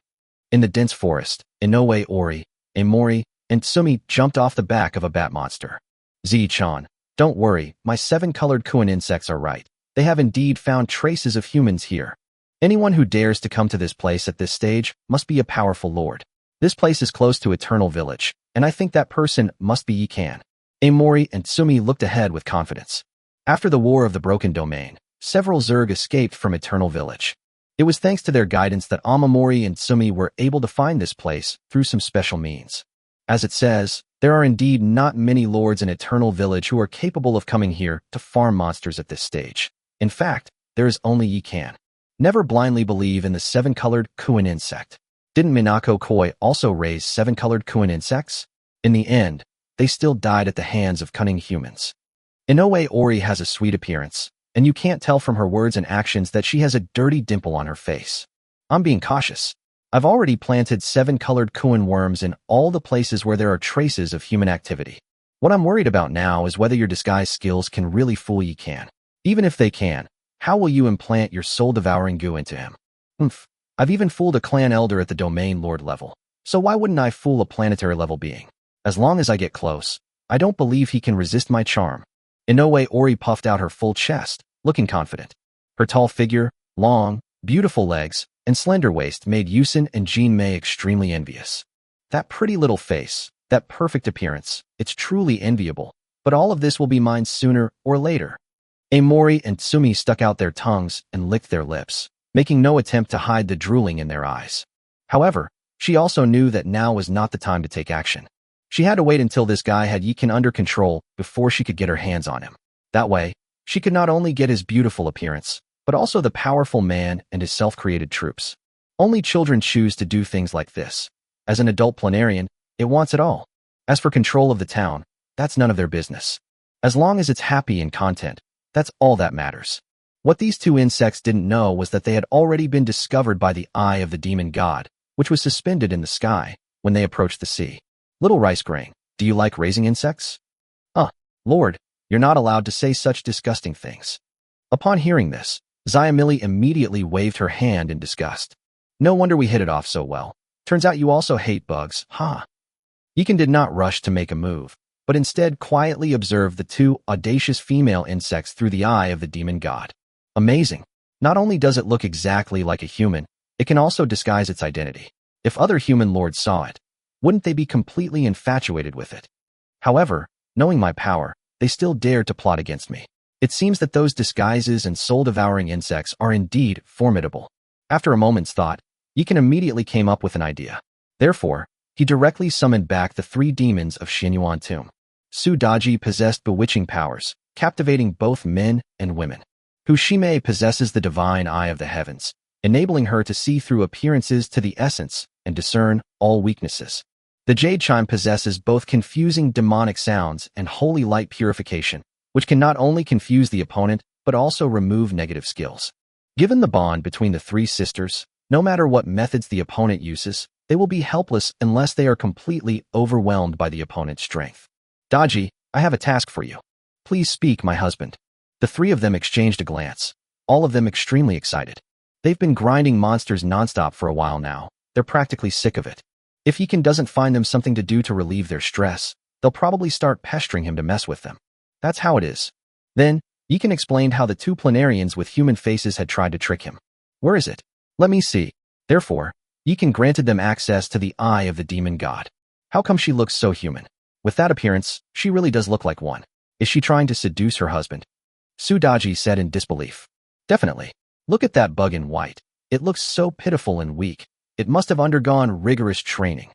In the dense forest, Inoue Ori, Emori, and Tsumi jumped off the back of a bat monster. Zi-chan, don't worry, my 7-colored Kuan insects are right. They have indeed found traces of humans here. Anyone who dares to come to this place at this stage must be a powerful lord. This place is close to Eternal Village, and I think that person must be Yi Kan. Emori and Tsumi looked ahead with confidence. After the War of the Broken Domain, several Zerg escaped from Eternal Village. It was thanks to their guidance that Amamori and Tsumi were able to find this place through some special means. As it says, there are indeed not many lords in Eternal Village who are capable of coming here to farm monsters at this stage. In fact, there is only Yi Kan. Never blindly believe in the 7-colored Kuan insect. Didn't Minako Koi also raise 7-colored Kuan insects? In the end, they still died at the hands of cunning humans. Inoue Ori has a sweet appearance, and you can't tell from her words and actions that she has a dirty dimple on her face. I'm being cautious. I've already planted 7-colored Kuan worms in all the places where there are traces of human activity. What I'm worried about now is whether your disguise skills can really fool Yi Kan. Even if they can, how will you implant your soul-devouring goo into him? I've even fooled a clan elder at the domain lord level, so why wouldn't I fool a planetary level being? As long as I get close, I don't believe he can resist my charm. Inoue Ori puffed out her full chest, looking confident. Her tall figure, long, beautiful legs, and slender waist made Yusin and Jin Mei extremely envious. That pretty little face, that perfect appearance, it's truly enviable, but all of this will be mine sooner or later. Emori and Tsumi stuck out their tongues and licked their lips, making no attempt to hide the drooling in their eyes. However, she also knew that now was not the time to take action. She had to wait until this guy had Yi Kan under control before she could get her hands on him. That way, she could not only get his beautiful appearance, but also the powerful man and his self-created troops. Only children choose to do things like this. As an adult planarian, it wants it all. As for control of the town, that's none of their business. As long as it's happy and content, that's all that matters. What these two insects didn't know was that they had already been discovered by the eye of the demon god, which was suspended in the sky when they approached the sea. Little rice grain, do you like raising insects? Lord, you're not allowed to say such disgusting things. Upon hearing this, Xiamili immediately waved her hand in disgust. No wonder we hit it off so well. Turns out you also hate bugs, huh? Yikan did not rush to make a move, but instead quietly observed the two audacious female insects through the eye of the demon god. Amazing. Not only does it look exactly like a human, it can also disguise its identity. If other human lords saw it, wouldn't they be completely infatuated with it? However, knowing my power, they still dared to plot against me. It seems that those disguises and soul-devouring insects are indeed formidable. After a moment's thought, Yikan immediately came up with an idea. Therefore, he directly summoned back the three demons of Xianyuan Tomb. Sudaji possessed bewitching powers, captivating both men and women. Hushime possesses the divine eye of the heavens, enabling her to see through appearances to the essence and discern all weaknesses. The jade chime possesses both confusing demonic sounds and holy light purification, which can not only confuse the opponent but also remove negative skills. Given the bond between the three sisters, no matter what methods the opponent uses, they will be helpless unless they are completely overwhelmed by the opponent's strength. Daji, I have a task for you. Please speak, my husband. The three of them exchanged a glance, all of them extremely excited. They've been grinding monsters nonstop for a while now. They're practically sick of it. If Yikan doesn't find them something to do to relieve their stress, they'll probably start pestering him to mess with them. That's how it is. Then, Yikan explained how the two planarians with human faces had tried to trick him. Where is it? Let me see. Therefore, Yikan granted them access to the eye of the demon god. How come she looks so human? With that appearance, she really does look like one. Is she trying to seduce her husband? Sudaji said in disbelief. Definitely. Look at that bug in white. It looks so pitiful and weak. It must have undergone rigorous training.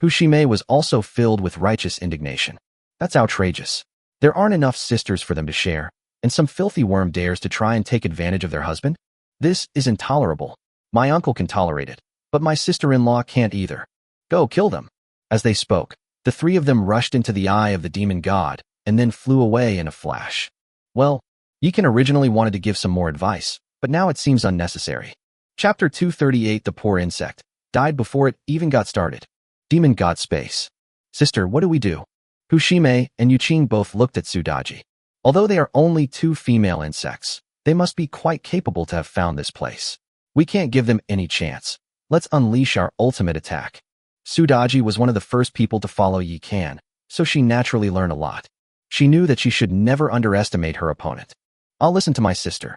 Hushime was also filled with righteous indignation. That's outrageous. There aren't enough sisters for them to share, and some filthy worm dares to try and take advantage of their husband? This is intolerable. My uncle can tolerate it, but my sister-in-law can't either. Go kill them. As they spoke, the three of them rushed into the eye of the demon god, and then flew away in a flash. Well, Yikan originally wanted to give some more advice, but now it seems unnecessary. Chapter 238 The Poor Insect died before it even got started. Demon God Space. Sister, what do we do? Hushime and Yuching both looked at Sudaji. Although they are only two female insects, they must be quite capable to have found this place. We can't give them any chance. Let's unleash our ultimate attack. Sudaji was one of the first people to follow Yikan, so she naturally learned a lot. She knew that she should never underestimate her opponent. I'll listen to my sister.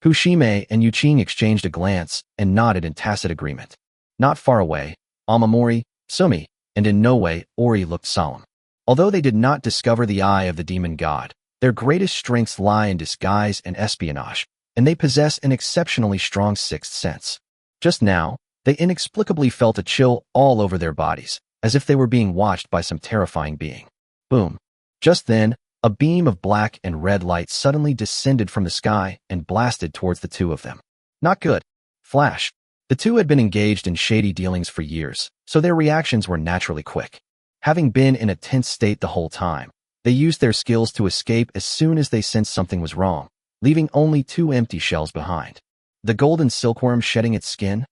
Hushime and Yuching exchanged a glance and nodded in tacit agreement. Not far away, Amamori, Sumi, and in no way Ori looked solemn. Although they did not discover the eye of the demon god, their greatest strengths lie in disguise and espionage, and they possess an exceptionally strong sixth sense. Just now, they inexplicably felt a chill all over their bodies, as if they were being watched by some terrifying being. Boom. Just then, a beam of black and red light suddenly descended from the sky and blasted towards the two of them. Not good. Flash. The two had been engaged in shady dealings for years, so their reactions were naturally quick. Having been in a tense state the whole time, they used their skills to escape as soon as they sensed something was wrong, leaving only two empty shells behind. The golden silkworm shedding its skin?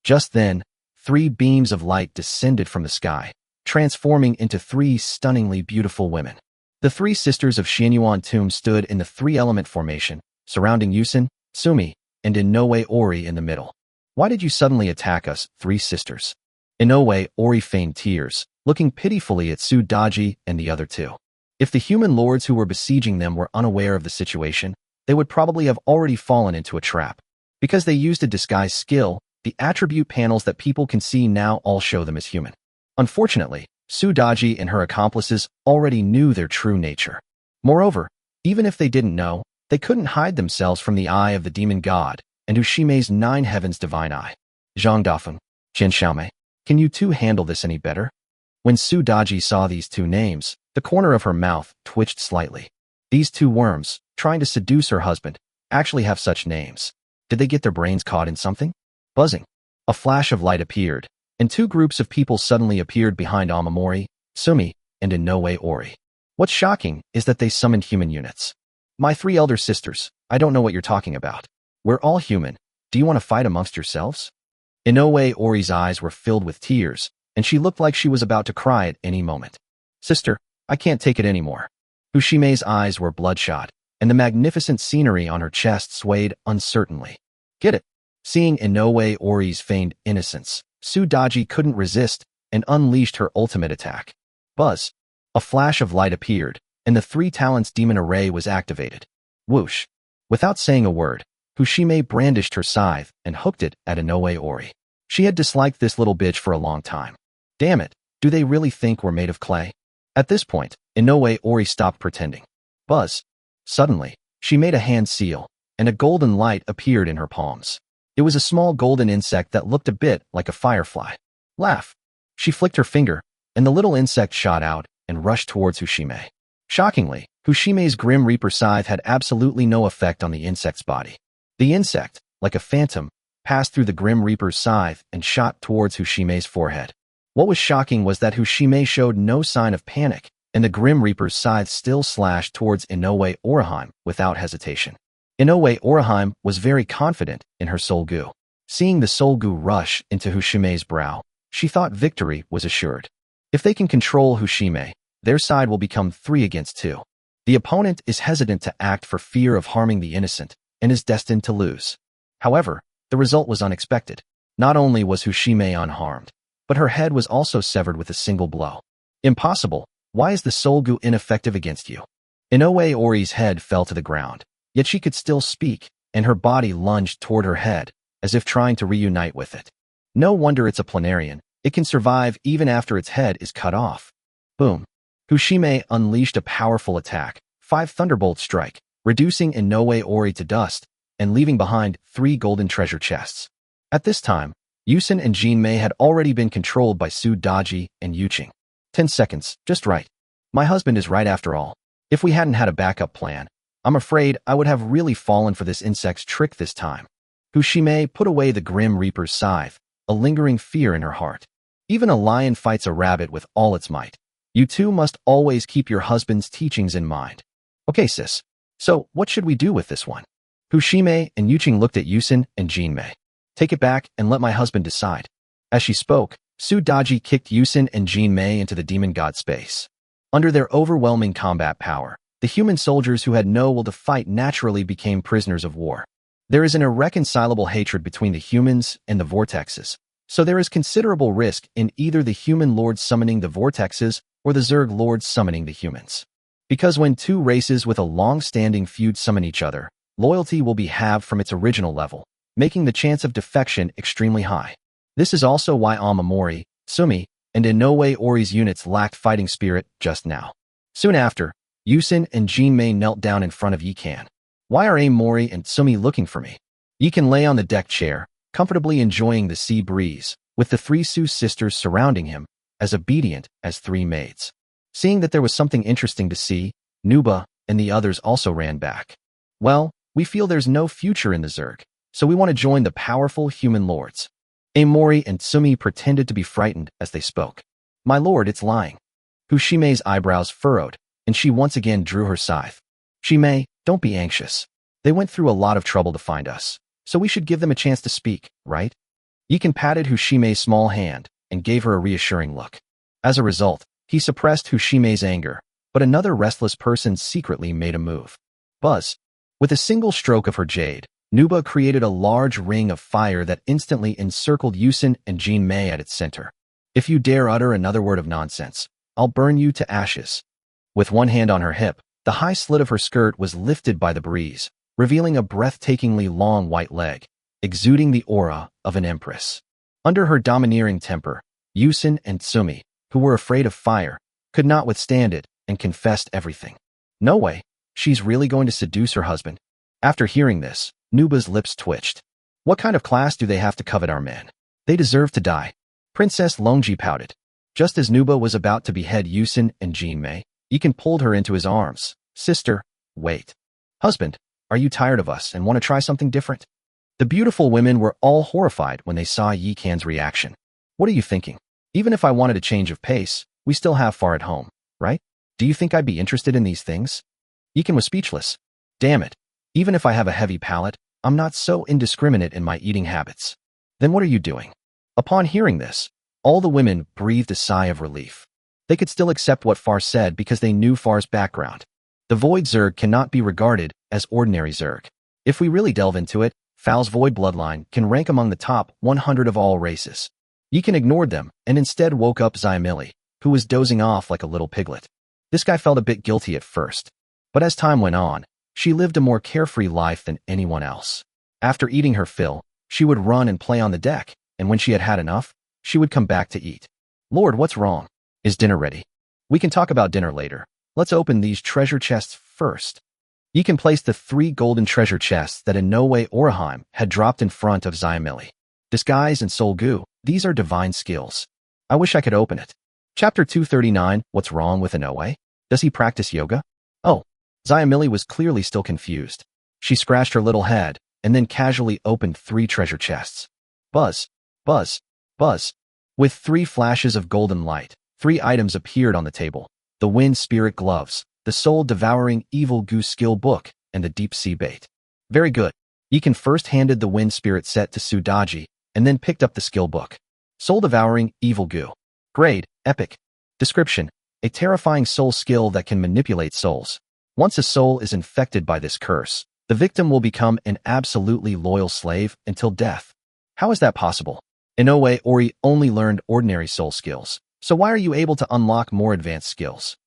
Just then, three beams of light descended from the sky, transforming into three stunningly beautiful women. The three sisters of Xianyuan Tomb stood in the three-element formation, surrounding Yusin, Sumi, and Inoue Ori in the middle. Why did you suddenly attack us, three sisters? Inoue Ori feigned tears, looking pitifully at Sudaji and the other two. If the human lords who were besieging them were unaware of the situation, they would probably have already fallen into a trap. Because they used a disguise skill, the attribute panels that people can see now all show them as human. Unfortunately, Sudaji and her accomplices already knew their true nature. Moreover, even if they didn't know, they couldn't hide themselves from the eye of the demon god and Ushime's nine heavens divine eye. Zhang Dafeng, Chen Xiaomei, can you two handle this any better? When Sudaji saw these two names, the corner of her mouth twitched slightly. These two worms, trying to seduce her husband, actually have such names. Did they get their brains caught in something? Buzzing. A flash of light appeared, and two groups of people suddenly appeared behind Amamori, Sumi, and Inoue Ori. What's shocking is that they summoned human units. My three elder sisters, I don't know what you're talking about. We're all human. Do you want to fight amongst yourselves? Inoue Ori's eyes were filled with tears, and she looked like she was about to cry at any moment. Sister, I can't take it anymore. Hushime's eyes were bloodshot, and the magnificent scenery on her chest swayed uncertainly. Get it? Seeing Inoue Ori's feigned innocence, Sudaji couldn't resist and unleashed her ultimate attack. Buzz. A flash of light appeared, and the three talents demon array was activated. Whoosh. Without saying a word, Hushime brandished her scythe and hooked it at Inoue Ori. She had disliked this little bitch for a long time. Damn it, do they really think we're made of clay? At this point, Inoue Ori stopped pretending. Buzz. Suddenly, she made a hand seal, and a golden light appeared in her palms. It was a small golden insect that looked a bit like a firefly. Laugh. She flicked her finger, and the little insect shot out and rushed towards Hushime. Shockingly, Hushime's Grim Reaper scythe had absolutely no effect on the insect's body. The insect, like a phantom, passed through the Grim Reaper's scythe and shot towards Hushime's forehead. What was shocking was that Hushime showed no sign of panic, and the Grim Reaper's scythe still slashed towards Inoue Orihime without hesitation. Inoue Orihime was very confident in her soul goo. Seeing the soul goo rush into Hushime's brow, she thought victory was assured. If they can control Hushime, their side will become 3 against 2. The opponent is hesitant to act for fear of harming the innocent and is destined to lose. However, the result was unexpected. Not only was Hushime unharmed, but her head was also severed with a single blow. Impossible. Why is the soul goo ineffective against you? Inoue Ori's head fell to the ground, yet she could still speak, and her body lunged toward her head, as if trying to reunite with it. No wonder it's a planarian. It can survive even after its head is cut off. Boom. Hushime unleashed a powerful attack, 5 Thunderbolt Strike, reducing Inoue Ori to dust and leaving behind 3 golden treasure chests. At this time, Yusin and Jinmei had already been controlled by Sudaji and Yuching. 10 seconds, just right. My husband is right after all. If we hadn't had a backup plan, I'm afraid I would have really fallen for this insect's trick this time. Hushime put away the Grim Reaper's scythe, a lingering fear in her heart. Even a lion fights a rabbit with all its might. You two must always keep your husband's teachings in mind. Okay, sis. So, what should we do with this one? Hushime and Yuching looked at Yusin and Jinmei. Take it back and let my husband decide. As she spoke, Sudaji kicked Yusin and Jinmei into the demon god space. Under their overwhelming combat power, the human soldiers who had no will to fight naturally became prisoners of war. There is an irreconcilable hatred between the humans and the vortexes, so there is considerable risk in either the human lords summoning the vortexes or the Zerg lords summoning the humans. Because when 2 races with a long-standing feud summon each other, loyalty will be halved from its original level, making the chance of defection extremely high. This is also why Amamori, Sumi, and Inoue Ori's units lacked fighting spirit just now. Soon after, Yusin and Jinmei knelt down in front of Yikan. Why are Amori and Sumi looking for me? Yikan lay on the deck chair, comfortably enjoying the sea breeze, with the 3 Su sisters surrounding him, as obedient as 3 maids. Seeing that there was something interesting to see, Nuba and the others also ran back. Well, we feel there's no future in the Zerg, so we want to join the powerful human lords. Amori and Sumi pretended to be frightened as they spoke. My lord, it's lying. Hushime's eyebrows furrowed, and she once again drew her scythe. Shime, don't be anxious. They went through a lot of trouble to find us, so we should give them a chance to speak, right? Yikan patted Hushime's small hand and gave her a reassuring look. As a result, he suppressed Hushime's anger, but another restless person secretly made a move. Buzz. With a single stroke of her jade, Nuba created a large ring of fire that instantly encircled Yusin and Jinmei at its center. If you dare utter another word of nonsense, I'll burn you to ashes. With one hand on her hip, the high slit of her skirt was lifted by the breeze, revealing a breathtakingly long white leg, exuding the aura of an empress. Under her domineering temper, Yusin and Sumi, who were afraid of fire, could not withstand it and confessed everything. No way, she's really going to seduce her husband. After hearing this, Nuba's lips twitched. What kind of class do they have to covet our men? They deserve to die. Princess Longji pouted. Just as Nuba was about to behead Yusin and Jinmei, Yikan pulled her into his arms. Sister, wait. Husband, are you tired of us and want to try something different? The beautiful women were all horrified when they saw Yikan's reaction. What are you thinking? Even if I wanted a change of pace, we still have far at home, right? Do you think I'd be interested in these things? Yikan was speechless. Damn it. Even if I have a heavy palate, I'm not so indiscriminate in my eating habits. Then what are you doing? Upon hearing this, all the women breathed a sigh of relief. They could still accept what Far said because they knew Far's background. The Void Zerg cannot be regarded as ordinary Zerg. If we really delve into it, Fal's Void bloodline can rank among the top 100 of all races. Yikan ignored them and instead woke up Xiamili, who was dozing off like a little piglet. This guy felt a bit guilty at first, but as time went on, she lived a more carefree life than anyone else. After eating her fill, she would run and play on the deck, and when she had had enough, she would come back to eat. Lord, what's wrong? Is dinner ready? We can talk about dinner later. Let's open these treasure chests first. Yikan placed the 3 golden treasure chests that in no way Orihime had dropped in front of Xiamili. Disguise and soul goo, these are divine skills. I wish I could open it. Chapter 239, What's Wrong with Inoue? Does he practice yoga? Oh, Xiamili was clearly still confused. She scratched her little head and then casually opened 3 treasure chests. Buzz, buzz, buzz. With 3 flashes of golden light, 3 items appeared on the table. The Wind Spirit Gloves, the Soul-Devouring Evil Goose Skill Book, and the Deep Sea Bait. Very good. Yikan first handed the Wind Spirit set to Sudaji, and then picked up the skill book. Soul-Devouring Evil Goo. Grade, Epic. Description, a terrifying soul skill that can manipulate souls. Once a soul is infected by this curse, the victim will become an absolutely loyal slave until death. How is that possible? Inoue Ori only learned ordinary soul skills, so why are you able to unlock more advanced skills?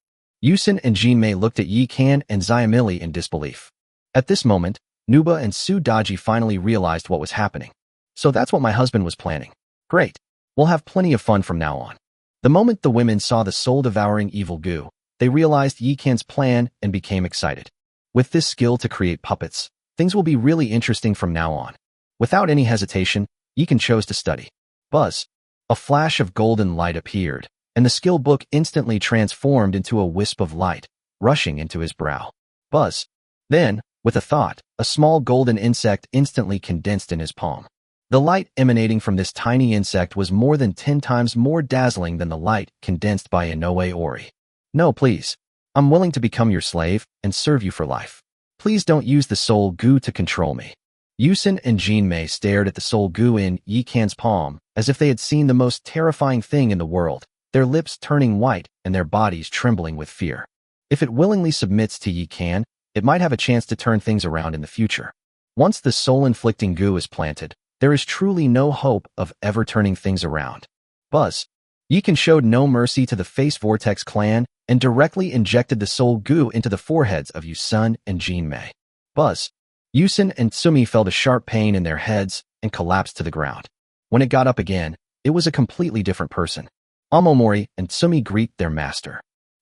Yusin and Jinmei looked at Yikan and Xiamili in disbelief. At this moment, Nuba and Sudaji finally realized what was happening. So that's what my husband was planning. Great. We'll have plenty of fun from now on. The moment the women saw the soul-devouring evil goo, they realized Yikan's plan and became excited. With this skill to create puppets, things will be really interesting from now on. Without any hesitation, Yikan chose to study. Buzz. A flash of golden light appeared, and the skill book instantly transformed into a wisp of light, rushing into his brow. Buzz. Then, with a thought, a small golden insect instantly condensed in his palm. The light emanating from this tiny insect was more than 10 times more dazzling than the light condensed by Inoue Ori. No, please. I'm willing to become your slave and serve you for life. Please don't use the soul goo to control me. Yusin and Jinmei stared at the soul goo in Yikan's palm as if they had seen the most terrifying thing in the world, their lips turning white and their bodies trembling with fear. If it willingly submits to Yikan, it might have a chance to turn things around in the future. Once the soul-inflicting goo is planted, there is truly no hope of ever turning things around. Buzz. Yikan showed no mercy to the Face Vortex clan and directly injected the soul goo into the foreheads of Yusun and Jinmei. Buzz. Yusun and Tsumi felt a sharp pain in their heads and collapsed to the ground. When it got up again, it was a completely different person. Amomori and Tsumi greet their master.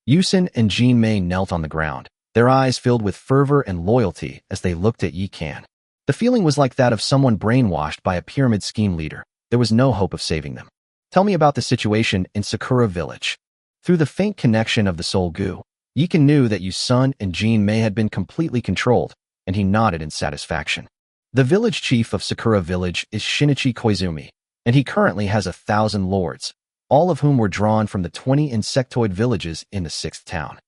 Yusun and Jinmei knelt on the ground, their eyes filled with fervor and loyalty as they looked at Yikan. The feeling was like that of someone brainwashed by a pyramid scheme leader. There was no hope of saving them. Tell me about the situation in Sakura Village. Through the faint connection of the soul goo, Yikan knew that Yusun and Jinmei had been completely controlled, and he nodded in satisfaction. The village chief of Sakura Village is Shinichi Koizumi, and he currently has 1,000 lords, all of whom were drawn from the 20 insectoid villages in the 6th town.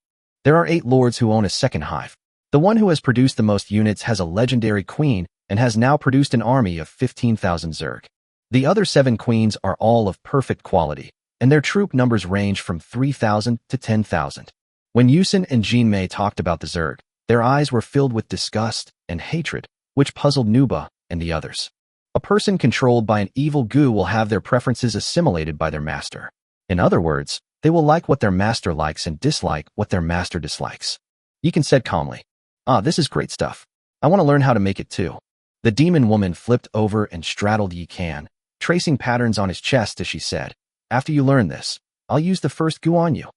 There are 8 lords who own a second hive. The one who has produced the most units has a legendary queen and has now produced an army of 15,000 Zerg. The other 7 queens are all of perfect quality, and their troop numbers range from 3,000 to 10,000. When Yusun and Jinmei talked about the Zerg, their eyes were filled with disgust and hatred, which puzzled Nuba and the others. A person controlled by an evil goo will have their preferences assimilated by their master. In other words, they will like what their master likes and dislike what their master dislikes. Yikan said calmly, this is great stuff. I want to learn how to make it too. The demon woman flipped over and straddled Yikan, tracing patterns on his chest as she said, after you learn this, I'll use the first goo on you.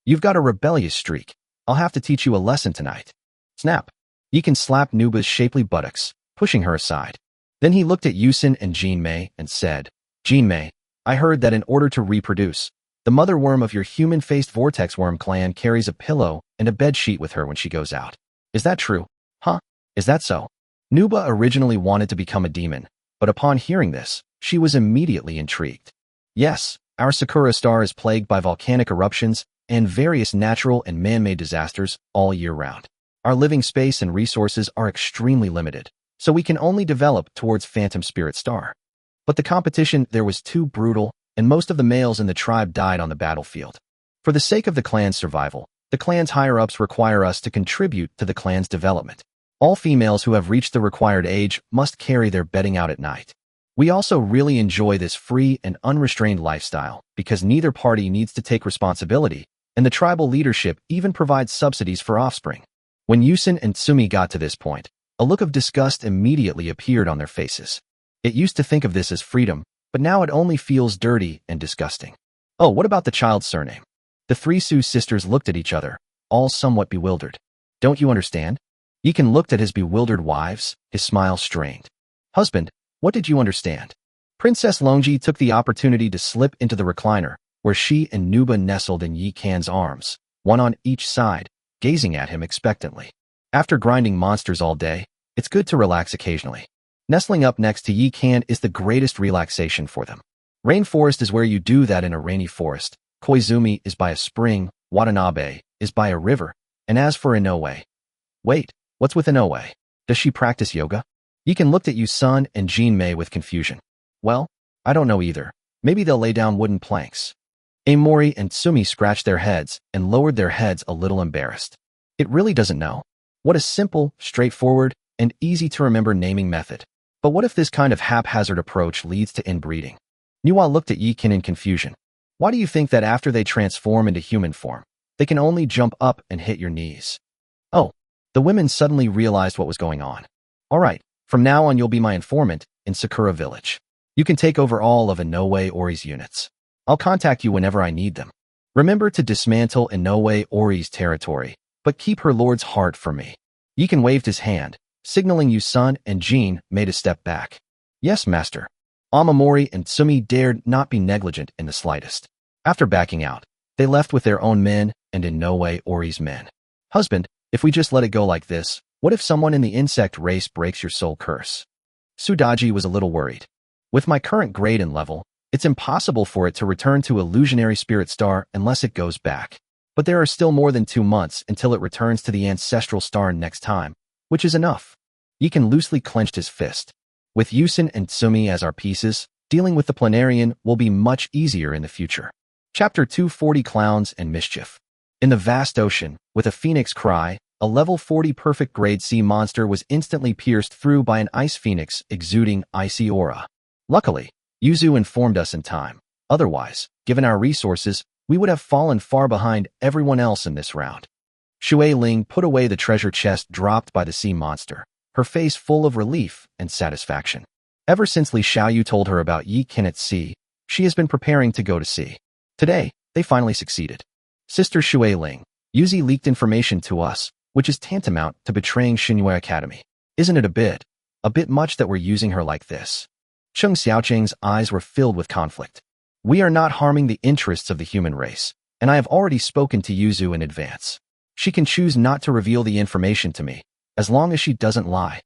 You've got a rebellious streak. I'll have to teach you a lesson tonight. Snap. Yikan slapped Nuba's shapely buttocks, pushing her aside. Then he looked at Yusun and Jinmei and said, Jinmei, I heard that in order to reproduce, the mother worm of your human-faced vortex worm clan carries a pillow and a bed sheet with her when she goes out. Is that true? Huh? Is that so? Nuba originally wanted to become a demon, but upon hearing this, she was immediately intrigued. Yes, our Sakura star is plagued by volcanic eruptions and various natural and man-made disasters all year round. Our living space and resources are extremely limited, so we can only develop towards Phantom Spirit Star. But the competition there was too brutal, and most of the males in the tribe died on the battlefield. For the sake of the clan's survival, the clan's higher-ups require us to contribute to the clan's development. All females who have reached the required age must carry their bedding out at night. We also really enjoy this free and unrestrained lifestyle because neither party needs to take responsibility, and the tribal leadership even provides subsidies for offspring. When Yusin and Tsumi got to this point, a look of disgust immediately appeared on their faces. It used to think of this as freedom, but now it only feels dirty and disgusting. Oh, what about the child's surname? The three Su sisters looked at each other, all somewhat bewildered. Don't you understand? Yikan looked at his bewildered wives, his smile strained. Husband, what did you understand? Princess Longji took the opportunity to slip into the recliner, where she and Nuba nestled in Yikan's arms, one on each side, gazing at him expectantly. After grinding monsters all day, it's good to relax occasionally. Nestling up next to Yikan is the greatest relaxation for them. Rainforest is where you do that in a rainy forest. Koizumi is by a spring, Watanabe is by a river, and as for Inoue... Wait, what's with Inoue? Does she practice yoga? Yikan looked at Yusun and Jinmei with confusion. Well, I don't know either. Maybe they'll lay down wooden planks. Amori and Tsumi scratched their heads and lowered their heads a little embarrassed. It really doesn't know. What a simple, straightforward, and easy-to-remember naming method. But what if this kind of haphazard approach leads to inbreeding? Nuwa looked at Yikan in confusion. Why do you think that after they transform into human form, they can only jump up and hit your knees? Oh, the women suddenly realized what was going on. All right, from now on you'll be my informant in Sakura Village. You can take over all of Inoue Ori's units. I'll contact you whenever I need them. Remember to dismantle Inoue Ori's territory, but keep her lord's heart for me. Yikan waved his hand, signaling Yusun and Jin made a step back. Yes, master. Amamori and Tsumi dared not be negligent in the slightest. After backing out, they left with their own men and Inoue Ori's men. Husband, if we just let it go like this, what if someone in the insect race breaks your soul curse? Sudaji was a little worried. With my current grade and level, it's impossible for it to return to Illusionary Spirit Star unless it goes back. But there are still more than 2 months until it returns to the Ancestral Star next time, which is enough. Yikan loosely clenched his fist. With Yusun and Tsumi as our pieces, dealing with the Planarian will be much easier in the future. Chapter 240 Clowns and Mischief. In the vast ocean, with a phoenix cry, a level 40 perfect grade sea monster was instantly pierced through by an ice phoenix exuding icy aura. Luckily, Yuzu informed us in time. Otherwise, given our resources, we would have fallen far behind everyone else in this round. Shui Ling put away the treasure chest dropped by the sea monster, her face full of relief and satisfaction. Ever since Li Xiaoyu told her about Yi Kin at sea, she has been preparing to go to sea. Today, they finally succeeded. Sister Shui Ling, Yuzi leaked information to us, which is tantamount to betraying Xinhua Academy. Isn't it a bit much that we're using her like this? Cheng Xiaocheng's eyes were filled with conflict. We are not harming the interests of the human race, and I have already spoken to Yuzu in advance. She can choose not to reveal the information to me, as long as she doesn't lie.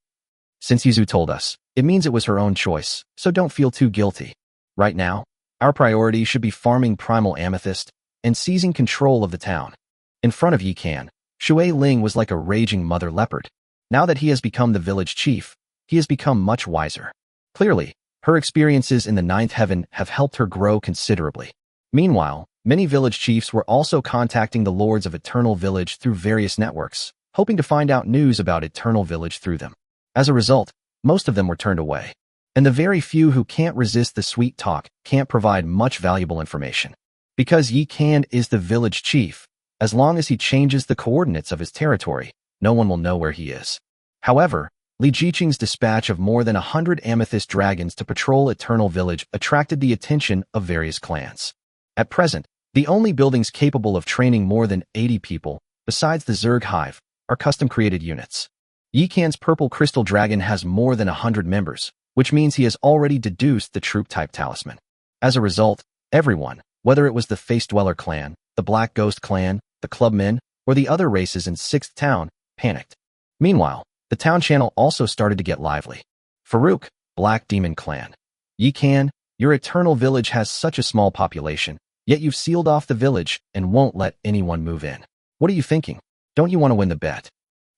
Since Yuzu told us, it means it was her own choice, so don't feel too guilty. Right now, our priority should be farming primal amethyst and seizing control of the town. In front of Yikan, Shui Ling was like a raging mother leopard. Now that he has become the village chief, he has become much wiser. Clearly, her experiences in the ninth heaven have helped her grow considerably. Meanwhile, many village chiefs were also contacting the lords of Eternal Village through various networks, hoping to find out news about Eternal Village through them. As a result, most of them were turned away. And the very few who can't resist the sweet talk can't provide much valuable information. Because Yikan is the village chief, as long as he changes the coordinates of his territory, no one will know where he is. However, Li Jiqing's dispatch of more than 100 amethyst dragons to patrol Eternal Village attracted the attention of various clans. At present, the only buildings capable of training more than 80 people, besides the Zerg Hive, are custom-created units. Yikan's purple crystal dragon has more than 100 members, which means he has already deduced the troop-type talisman. As a result, everyone, whether it was the Face Dweller clan, the Black Ghost clan, the Clubmen, or the other races in 6th Town, panicked. Meanwhile, the town channel also started to get lively. Farouk, Black Demon Clan. Yikan, your Eternal Village has such a small population, yet you've sealed off the village and won't let anyone move in. What are you thinking? Don't you want to win the bet?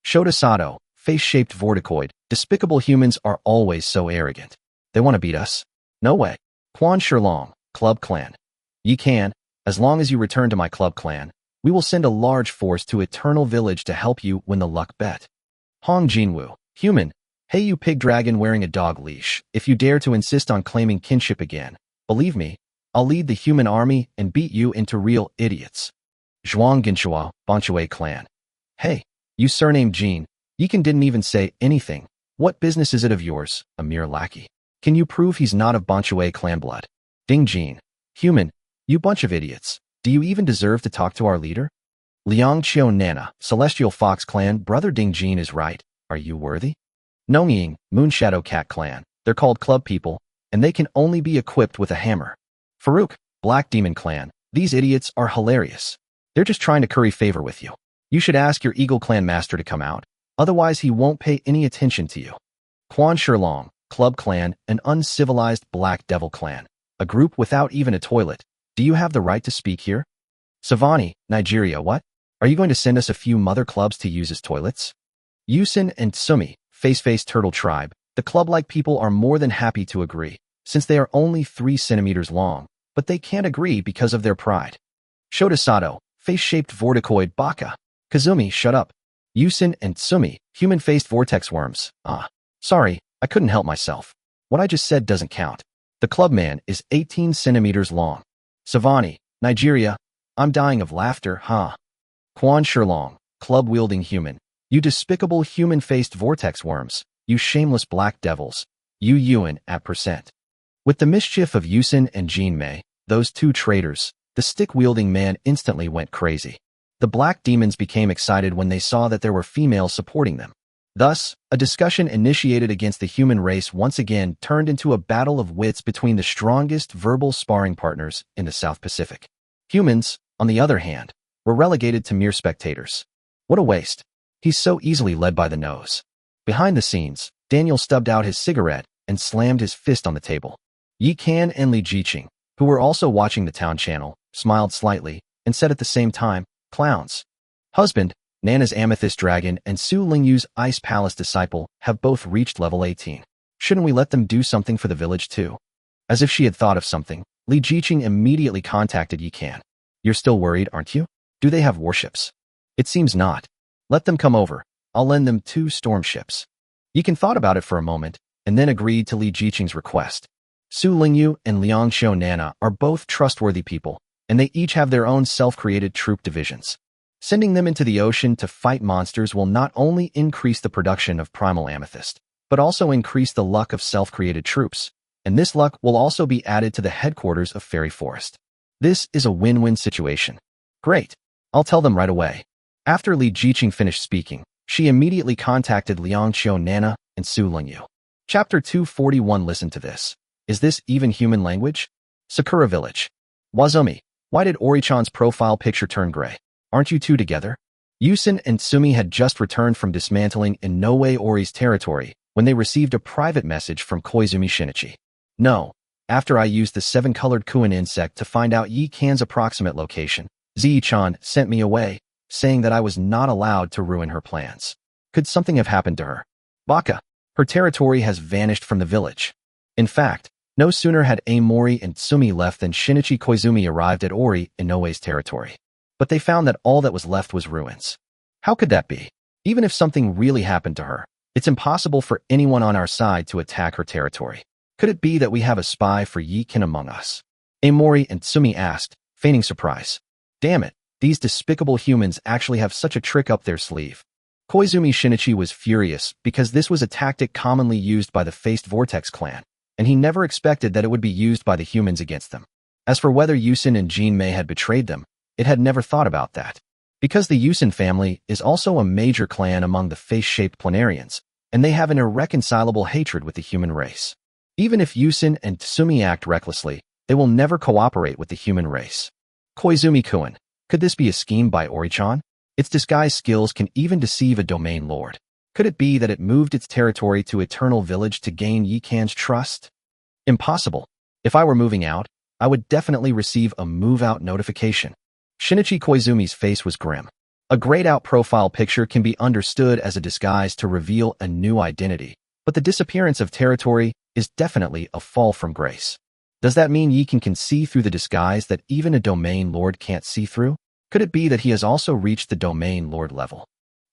Shota Sato, face-shaped vorticoid. Despicable humans are always so arrogant. They want to beat us? No way. Quan Shirlong, Club Clan. Ye can, as long as you return to my club clan, we will send a large force to Eternal Village to help you win the luck bet. Hong Jinwoo, human. Hey you pig dragon wearing a dog leash, if you dare to insist on claiming kinship again, believe me, I'll lead the human army and beat you into real idiots. Zhuang Ginshua, Bonchue clan. Hey, you surnamed Jean, Yikan didn't even say anything. What business is it of yours, a mere lackey? Can you prove he's not of Bonchue clan blood? Ding Jean, human, you bunch of idiots. Do you even deserve to talk to our leader? Liang Qiu Nana, Celestial Fox clan, brother Ding Jean is right. Are you worthy? Nongying, Moonshadow Cat clan. They're called club people, and they can only be equipped with a hammer. Farouk, Black Demon clan. These idiots are hilarious. They're just trying to curry favor with you. You should ask your Eagle clan master to come out, otherwise he won't pay any attention to you. Quan Shirlong, Club clan, an uncivilized Black Devil clan. A group without even a toilet. Do you have the right to speak here? Savani, Nigeria, what? Are you going to send us a few mother clubs to use as toilets? Yusin and Tsumi, Face Turtle Tribe. The club-like people are more than happy to agree, since they are only 3 centimeters long, but they can't agree because of their pride. Shota Sato, face-shaped vorticoid Baka. Kazumi, shut up. Yusin and Tsumi, human-faced vortex worms. Sorry, I couldn't help myself. What I just said doesn't count. The clubman is 18 centimeters long. Savani, Nigeria. I'm dying of laughter, huh? Quan Shirlong, club-wielding human. You despicable human-faced vortex worms. You shameless black devils. You Yuan at percent. With the mischief of Yusin and Jean Mei, those 2 traitors, the stick-wielding man instantly went crazy. The black demons became excited when they saw that there were females supporting them. Thus, a discussion initiated against the human race once again turned into a battle of wits between the strongest verbal sparring partners in the South Pacific. Humans, on the other hand, were relegated to mere spectators. What a waste. He's so easily led by the nose. Behind the scenes, Daniel stubbed out his cigarette and slammed his fist on the table. Yi Kan and Li Jiqing, who were also watching the town channel, smiled slightly and said at the same time, clowns. Husband, Nana's Amethyst Dragon and Su Lingyu's Ice Palace disciple have both reached level 18. Shouldn't we let them do something for the village too? As if she had thought of something, Li Jiqing immediately contacted Yi Kan. You're still worried, aren't you? Do they have warships? It seems not. Let them come over. I'll lend them 2 storm ships. Yi Kan thought about it for a moment, and then agreed to Li Jiqing's request. Su Lingyu and Liang Xiu Nana are both trustworthy people, and they each have their own self-created troop divisions. Sending them into the ocean to fight monsters will not only increase the production of primal amethyst, but also increase the luck of self-created troops, and this luck will also be added to the headquarters of Fairy Forest. This is a win-win situation. Great. I'll tell them right away. After Li Jiqing finished speaking, she immediately contacted Liang Xiu Nana and Su Lingyu. Chapter 241. Listen to this. Is this even human language? Sakura Village. Wazumi, why did Ori-chan's profile picture turn gray? Aren't you 2 together? Yusin and Tsumi had just returned from dismantling in Noe Ori's territory when they received a private message from Koizumi Shinichi. No, after I used the 7-colored Kuan insect to find out Yi Kan's approximate location, Zi-chan sent me away, saying that I was not allowed to ruin her plans. Could something have happened to her? Baka, her territory has vanished from the village. In fact, no sooner had Amori and Tsumi left than Shinichi Koizumi arrived at Ori in Noe's territory. But they found that all that was left was ruins. How could that be? Even if something really happened to her, it's impossible for anyone on our side to attack her territory. Could it be that we have a spy for Yi Kan among us? Amori and Tsumi asked, feigning surprise. Damn it, these despicable humans actually have such a trick up their sleeve. Koizumi Shinichi was furious because this was a tactic commonly used by the Faced Vortex clan, and he never expected that it would be used by the humans against them. As for whether Yusin and Jean Mei had betrayed them, it had never thought about that. Because the Yusin family is also a major clan among the face-shaped planarians, and they have an irreconcilable hatred with the human race. Even if Yusin and Tsumi act recklessly, they will never cooperate with the human race. Koizumi-kun, could this be a scheme by Ori-chan? Its disguise skills can even deceive a domain lord. Could it be that it moved its territory to Eternal Village to gain Yi Kan's trust? Impossible. If I were moving out, I would definitely receive a move-out notification. Shinichi Koizumi's face was grim. A grayed-out profile picture can be understood as a disguise to reveal a new identity, but the disappearance of territory is definitely a fall from grace. Does that mean Yikan can see through the disguise that even a domain lord can't see through? Could it be that he has also reached the domain lord level?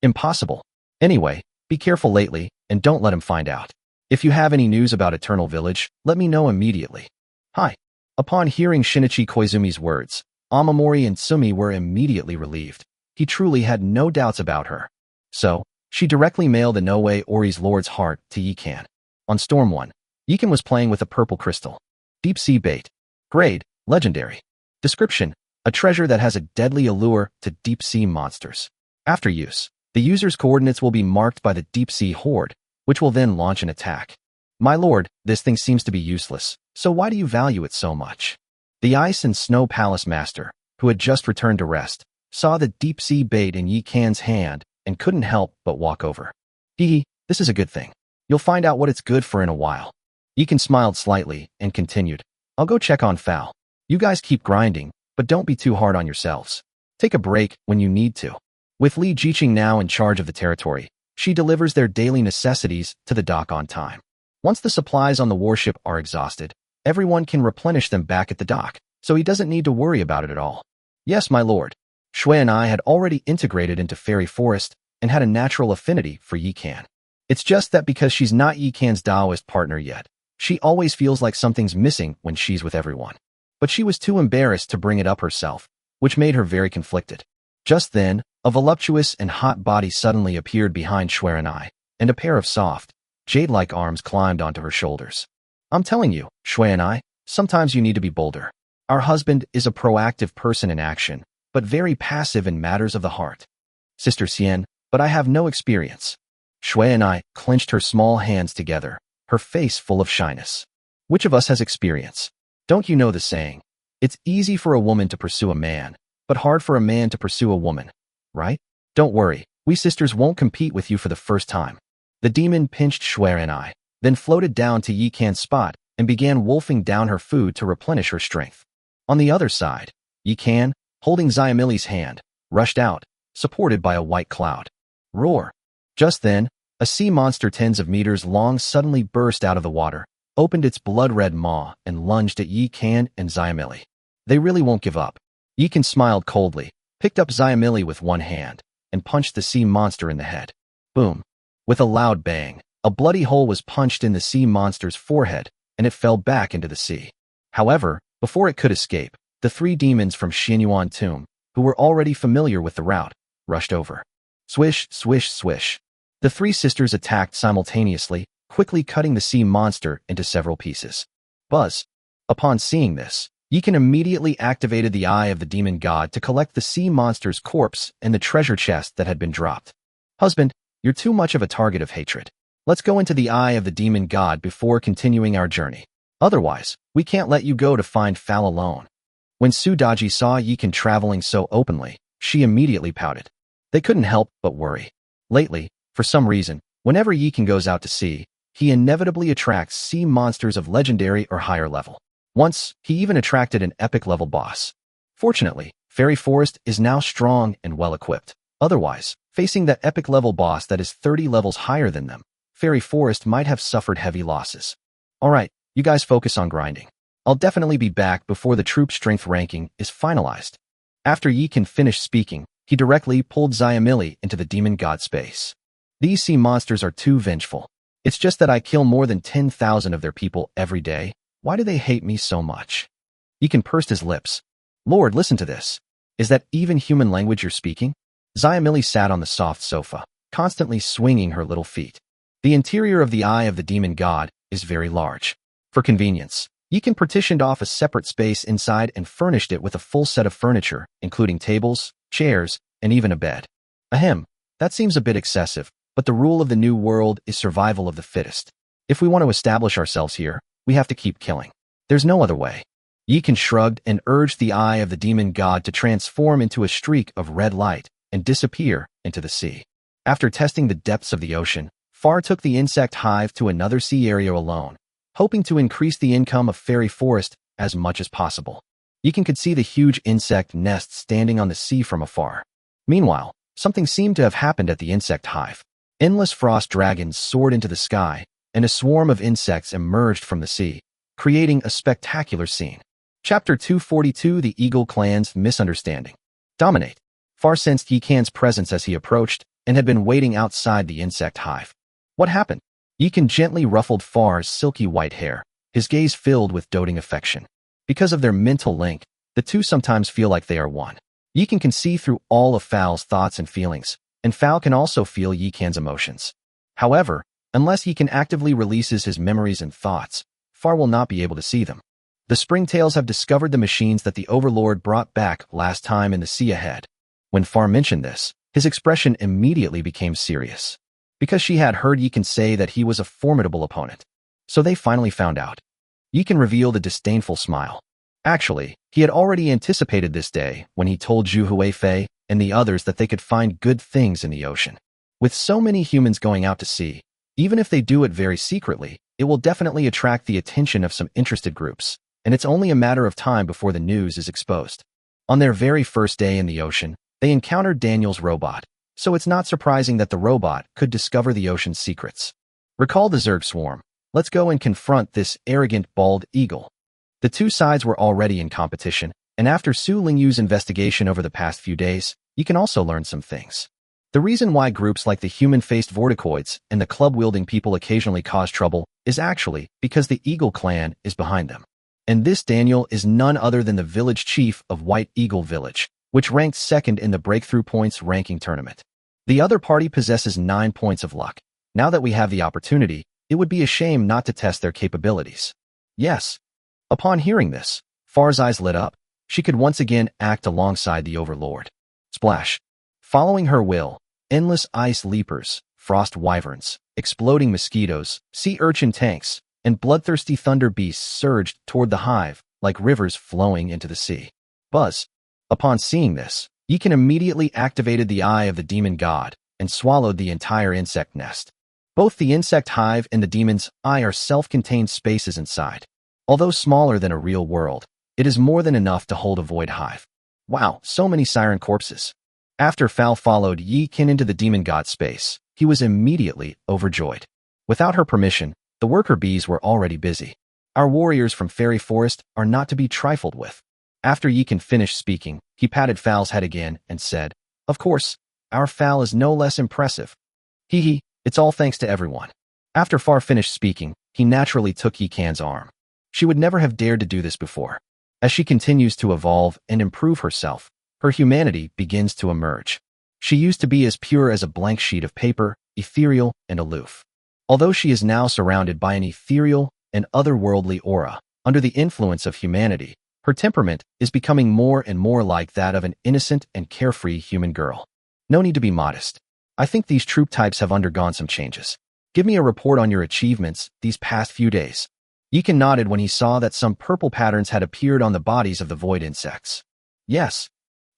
Impossible. Anyway, be careful lately, and don't let him find out. If you have any news about Eternal Village, let me know immediately. Hi. Upon hearing Shinichi Koizumi's words, Amamori and Sumi were immediately relieved. He truly had no doubts about her. So, she directly mailed the Noe Ori's Lord's heart to Yikan. On Storm 1, Yikan was playing with a purple crystal. Deep sea bait. Grade, legendary. Description, a treasure that has a deadly allure to deep sea monsters. After use, the user's coordinates will be marked by the deep sea horde, which will then launch an attack. My lord, this thing seems to be useless, so why do you value it so much? The Ice and Snow Palace Master, who had just returned to rest, saw the deep sea bait in Yikan's hand and couldn't help but walk over. This is a good thing. You'll find out what it's good for in a while. Yikan smiled slightly and continued, I'll go check on Fal. You guys keep grinding, but don't be too hard on yourselves. Take a break when you need to. With Li Jiqing now in charge of the territory, she delivers their daily necessities to the dock on time. Once the supplies on the warship are exhausted, everyone can replenish them back at the dock, so he doesn't need to worry about it at all. Yes, my lord. Shui and I had already integrated into Fairy Forest and had a natural affinity for Yikan. It's just that because she's not Yikan's Daoist partner yet, she always feels like something's missing when she's with everyone. But she was too embarrassed to bring it up herself, which made her very conflicted. Just then, a voluptuous and hot body suddenly appeared behind Shui and I, and a pair of soft, jade-like arms climbed onto her shoulders. I'm telling you, Shui and I, sometimes you need to be bolder. Our husband is a proactive person in action, but very passive in matters of the heart. Sister Xian, but I have no experience. Shui and I clenched her small hands together, her face full of shyness. Which of us has experience? Don't you know the saying? It's easy for a woman to pursue a man, but hard for a man to pursue a woman, right? Don't worry, we sisters won't compete with you for the first time. The demon pinched Shui and I, then floated down to Yikan's spot and began wolfing down her food to replenish her strength. On the other side, Yikan, holding Xiamili's hand, rushed out, supported by a white cloud. Roar! Just then, a sea monster tens of meters long suddenly burst out of the water, opened its blood-red maw, and lunged at Yikan and Xiamili. They really won't give up. Yikan smiled coldly, picked up Xiamili with one hand, and punched the sea monster in the head. Boom! With a loud bang, a bloody hole was punched in the sea monster's forehead, and it fell back into the sea. However, before it could escape, the three demons from Xianyuan Tomb, who were already familiar with the route, rushed over. Swish, swish, swish. The three sisters attacked simultaneously, quickly cutting the sea monster into several pieces. Buzz. Upon seeing this, Yikan immediately activated the Eye of the Demon God to collect the sea monster's corpse and the treasure chest that had been dropped. Husband, you're too much of a target of hatred. Let's go into the Eye of the Demon God before continuing our journey. Otherwise, we can't let you go to find Fal alone. When Sudaji saw Yikan traveling so openly, she immediately pouted. They couldn't help but worry. Lately, for some reason, whenever Yikan goes out to sea, he inevitably attracts sea monsters of legendary or higher level. Once, he even attracted an epic level boss. Fortunately, Fairy Forest is now strong and well-equipped. Otherwise, facing that epic level boss that is 30 levels higher than them, Fairy Forest might have suffered heavy losses. Alright, you guys focus on grinding. I'll definitely be back before the troop strength ranking is finalized. After Yikan finished speaking, he directly pulled Xiamili into the demon god space. These sea monsters are too vengeful. It's just that I kill more than 10,000 of their people every day. Why do they hate me so much? Yikan pursed his lips. Lord, listen to this. Is that even human language you're speaking? Xiamili sat on the soft sofa, constantly swinging her little feet. The interior of the Eye of the Demon God is very large. For convenience, Yikan partitioned off a separate space inside and furnished it with a full set of furniture, including tables, chairs, and even a bed. Ahem, that seems a bit excessive, but the rule of the new world is survival of the fittest. If we want to establish ourselves here, we have to keep killing. There's no other way. Yikan shrugged and urged the Eye of the Demon God to transform into a streak of red light and disappear into the sea. After testing the depths of the ocean, Far took the insect hive to another sea area alone, hoping to increase the income of Fairy Forest as much as possible. Yikan could see the huge insect nest standing on the sea from afar. Meanwhile, Something seemed to have happened at the insect hive. Endless frost dragons soared into the sky, and a swarm of insects emerged from the sea, creating a spectacular scene. Chapter 242: The Eagle Clan's Misunderstanding. Dominate. Far sensed Yikan's presence as he approached, and had been waiting outside the insect hive. What happened? Yikan gently ruffled Far's silky white hair, his gaze filled with doting affection. Because of their mental link, the two sometimes feel like they are one. Yikan can see through all of Fal's thoughts and feelings, and Fal can also feel Yikan's emotions. However, unless Yikan actively releases his memories and thoughts, Far will not be able to see them. The Springtails have discovered the machines that the Overlord brought back last time in the sea ahead. When Far mentioned this, his expression immediately became serious. Because she had heard Yikan say that he was a formidable opponent. So they finally found out. Yikan revealed a disdainful smile. Actually, he had already anticipated this day when he told Zhu Huifei and the others that they could find good things in the ocean. With so many humans going out to sea, even if they do it very secretly, it will definitely attract the attention of some interested groups, and it's only a matter of time before the news is exposed. On their very first day in the ocean, they encountered Daniel's robot, so it's not surprising that the robot could discover the ocean's secrets. Recall the Zerg swarm. Let's go and confront this arrogant bald eagle. The two sides were already in competition, and after Su Lingyu's investigation over the past few days, you can also learn some things. The reason why groups like the human-faced Vorticoids and the club-wielding people occasionally cause trouble is actually because the Eagle clan is behind them. And this Daniel is none other than the village chief of White Eagle Village, which ranked second in the Breakthrough Points ranking tournament. The other party possesses 9 points of luck. Now that we have the opportunity, it would be a shame not to test their capabilities. Yes. Upon hearing this, Far's eyes lit up. She could once again act alongside the Overlord. Splash. Following her will, endless ice leapers, frost wyverns, exploding mosquitoes, sea urchin tanks, and bloodthirsty thunder beasts surged toward the hive like rivers flowing into the sea. Buzz. Upon seeing this, Yikan immediately activated the eye of the demon god and swallowed the entire insect nest. Both the insect hive and the demon's eye are self-contained spaces inside. Although smaller than a real world, it is more than enough to hold a void hive. Wow, so many siren corpses. After Fal followed Yikan into the demon god space, he was immediately overjoyed. Without her permission, the worker bees were already busy. Our warriors from Fairy Forest are not to be trifled with. After Yikan finished speaking, he patted Fal's head again and said, "Of course, our Fal is no less impressive. Hee, it's all thanks to everyone." After Far finished speaking, he naturally took Yikan's arm. She would never have dared to do this before. As she continues to evolve and improve herself, her humanity begins to emerge. She used to be as pure as a blank sheet of paper, ethereal and aloof. Although she is now surrounded by an ethereal and otherworldly aura, under the influence of humanity, her temperament is becoming more and more like that of an innocent and carefree human girl. No need to be modest. I think these troop types have undergone some changes. Give me a report on your achievements these past few days. Yikan nodded when he saw that some purple patterns had appeared on the bodies of the void insects. Yes.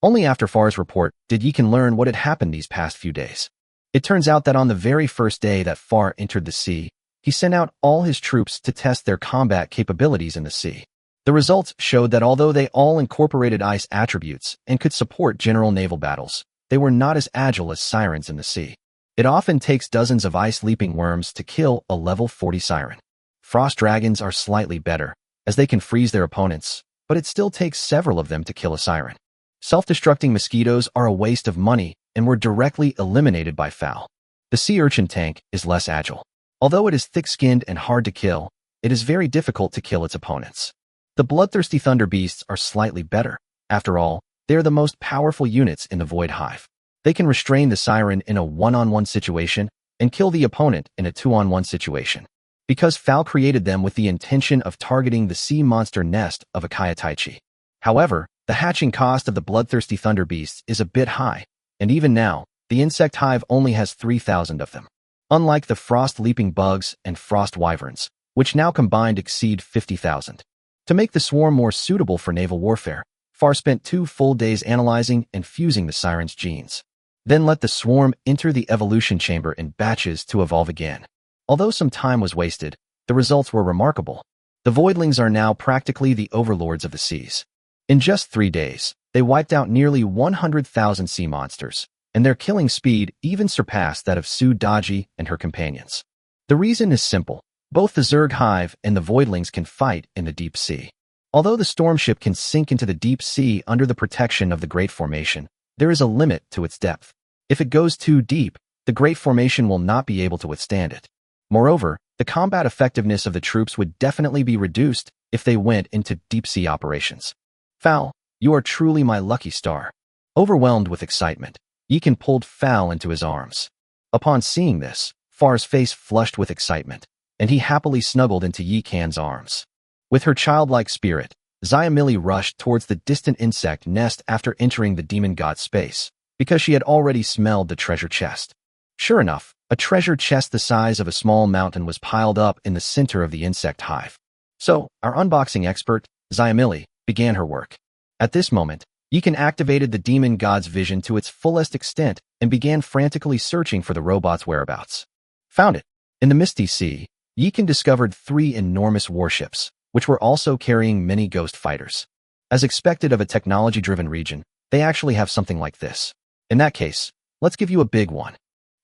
Only after Far's report did Yikan learn what had happened these past few days. It turns out that on the very first day that Far entered the sea, he sent out all his troops to test their combat capabilities in the sea. The results showed that although they all incorporated ice attributes and could support general naval battles, they were not as agile as sirens in the sea. It often takes dozens of ice-leaping worms to kill a level 40 siren. Frost dragons are slightly better, as they can freeze their opponents, but it still takes several of them to kill a siren. Self-destructing mosquitoes are a waste of money and were directly eliminated by Fal. The sea urchin tank is less agile. Although it is thick-skinned and hard to kill, it is very difficult to kill its opponents. The bloodthirsty thunder beasts are slightly better. After all, they are the most powerful units in the Void Hive. They can restrain the siren in a one-on-one situation and kill the opponent in a two-on-one situation. Because Fal created them with the intention of targeting the sea monster nest of Akayataichi. However, the hatching cost of the bloodthirsty thunder beasts is a bit high, and even now, the insect hive only has 3,000 of them. Unlike the frost-leaping bugs and frost wyverns, which now combined exceed 50,000. To make the swarm more suitable for naval warfare, Far spent 2 full days analyzing and fusing the siren's genes. Then let the swarm enter the evolution chamber in batches to evolve again. Although some time was wasted, the results were remarkable. The voidlings are now practically the overlords of the seas. In just 3 days, they wiped out nearly 100,000 sea monsters, and their killing speed even surpassed that of Su Daji and her companions. The reason is simple. Both the Zerg Hive and the Voidlings can fight in the deep sea. Although the storm ship can sink into the deep sea under the protection of the Great Formation, there is a limit to its depth. If it goes too deep, the Great Formation will not be able to withstand it. Moreover, the combat effectiveness of the troops would definitely be reduced if they went into deep-sea operations. Fowl, you are truly my lucky star. Overwhelmed with excitement, Yikan pulled Fowl into his arms. Upon seeing this, Far's face flushed with excitement, and he happily snuggled into Yikan's arms. With her childlike spirit, Xiamili rushed towards the distant insect nest after entering the demon god space, because she had already smelled the treasure chest. Sure enough, a treasure chest the size of a small mountain was piled up in the center of the insect hive. So, our unboxing expert, Xiamili, began her work. At this moment, Yikan activated the demon god's vision to its fullest extent and began frantically searching for the robot's whereabouts. Found it. In the misty sea, Yikan discovered 3 enormous warships, which were also carrying many ghost fighters. As expected of a technology-driven region, they actually have something like this. In that case, let's give you a big one.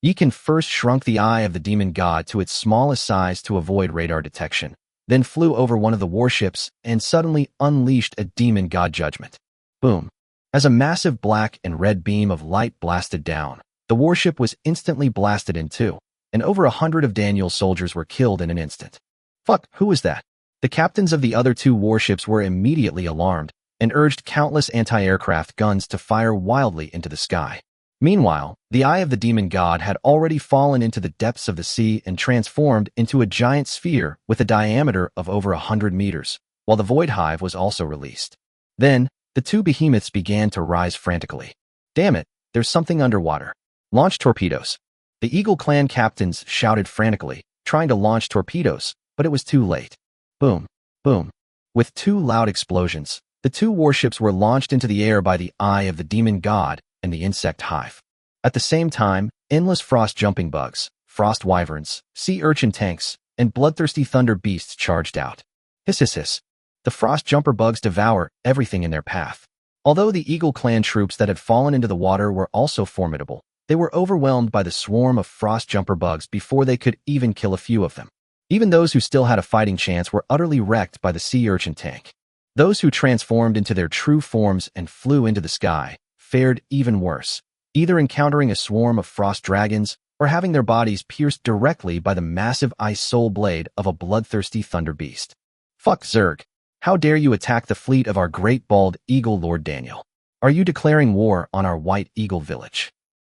Yikan first shrunk the eye of the demon god to its smallest size to avoid radar detection, then flew over one of the warships and suddenly unleashed a demon god judgment. Boom. As a massive black and red beam of light blasted down, the warship was instantly blasted in two, and over 100 of Daniel's soldiers were killed in an instant. Fuck, who was that? The captains of the other 2 warships were immediately alarmed and urged countless anti-aircraft guns to fire wildly into the sky. Meanwhile, the eye of the demon god had already fallen into the depths of the sea and transformed into a giant sphere with a diameter of over 100 meters, while the void hive was also released. Then, the 2 behemoths began to rise frantically. Damn it, there's something underwater. Launch torpedoes. The Eagle Clan captains shouted frantically, trying to launch torpedoes, but it was too late. Boom, boom. With 2 loud explosions, the 2 warships were launched into the air by the eye of the demon god and the insect hive. At the same time, endless frost jumping bugs, frost wyverns, sea urchin tanks, and bloodthirsty thunder beasts charged out. Hiss hiss hiss. The frost jumper bugs devour everything in their path. Although the Eagle Clan troops that had fallen into the water were also formidable, they were overwhelmed by the swarm of frost jumper bugs before they could even kill a few of them. Even those who still had a fighting chance were utterly wrecked by the sea urchin tank. Those who transformed into their true forms and flew into the sky fared even worse, either encountering a swarm of frost dragons or having their bodies pierced directly by the massive ice soul blade of a bloodthirsty thunder beast. Fuck Zerg. How dare you attack the fleet of our great bald eagle Lord Daniel? Are you declaring war on our white eagle village?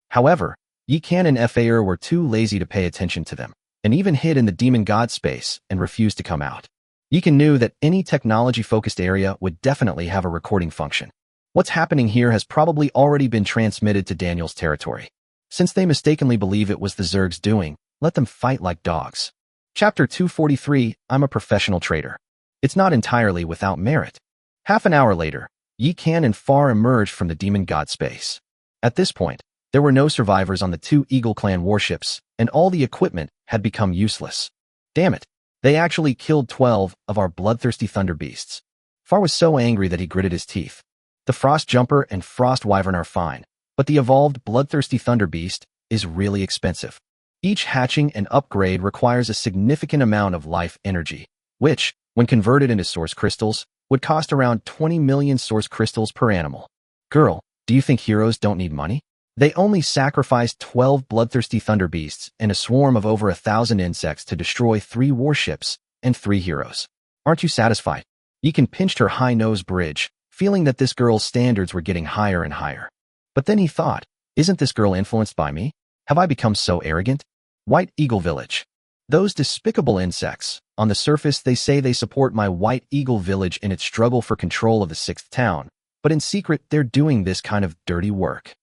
However, Yikan and Faer were too lazy to pay attention to them, and even hid in the demon god space and refused to come out. Yikan knew that any technology-focused area would definitely have a recording function. What's happening here has probably already been transmitted to Daniel's territory. Since they mistakenly believe it was the Zerg's doing, let them fight like dogs. Chapter 243, I'm a professional trader. It's not entirely without merit. Half an hour later, Yikan and Far emerged from the demon god space. At this point, there were no survivors on the 2 Eagle Clan warships, and all the equipment had become useless. Damn it, they actually killed 12 of our bloodthirsty thunder beasts. Far was so angry that he gritted his teeth. The frost jumper and frost wyvern are fine, but the evolved bloodthirsty thunder beast is really expensive. Each hatching and upgrade requires a significant amount of life energy, which, when converted into source crystals, would cost around 20 million source crystals per animal. Girl, do you think heroes don't need money? They only sacrificed 12 bloodthirsty thunder beasts and a swarm of over 1,000 insects to destroy 3 warships and 3 heroes. Aren't you satisfied? Yikan pinched her high-nose bridge, feeling that this girl's standards were getting higher and higher. But then he thought, isn't this girl influenced by me? Have I become so arrogant? White Eagle Village. Those despicable insects. On the surface, they say they support my White Eagle Village in its struggle for control of the 6th town, but in secret, they're doing this kind of dirty work.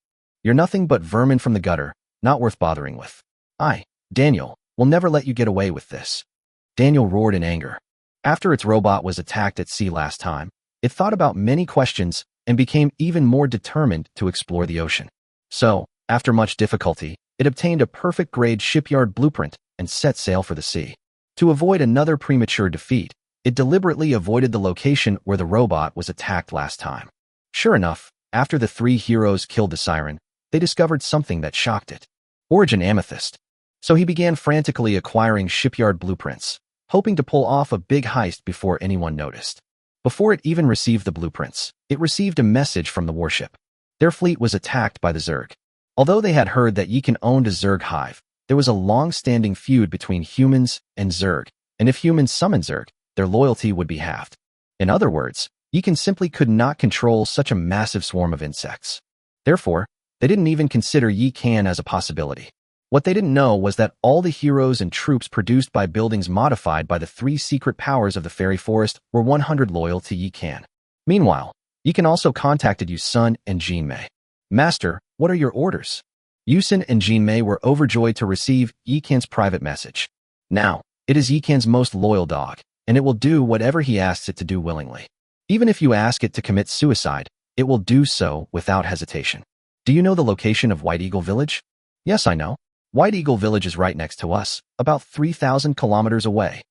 You're nothing but vermin from the gutter, not worth bothering with. Daniel, will never let you get away with this. Daniel roared in anger. After its robot was attacked at sea last time, it thought about many questions and became even more determined to explore the ocean. So, after much difficulty, it obtained a perfect-grade shipyard blueprint and set sail for the sea. To avoid another premature defeat, it deliberately avoided the location where the robot was attacked last time. Sure enough, after the 3 heroes killed the siren, they discovered something that shocked it. Origin amethyst. So he began frantically acquiring shipyard blueprints, hoping to pull off a big heist before anyone noticed. Before it even received the blueprints, it received a message from the warship. Their fleet was attacked by the Zerg. Although they had heard that Yikan owned a Zerg hive, there was a long-standing feud between humans and Zerg, and if humans summoned Zerg, their loyalty would be halved. In other words, Yikan simply could not control such a massive swarm of insects. Therefore, they didn't even consider Yikan as a possibility. What they didn't know was that all the heroes and troops produced by buildings modified by the 3 secret powers of the fairy forest were 100 loyal to Yikan. Meanwhile, Yikan also contacted Yusun and Jinmei. Master, what are your orders? Yusun and Jinmei were overjoyed to receive Yikan's private message. Now, it is Yikan's most loyal dog, and it will do whatever he asks it to do willingly. Even if you ask it to commit suicide, it will do so without hesitation. Do you know the location of White Eagle Village? Yes, I know. White Eagle Village is right next to us, about 3,000 kilometers away.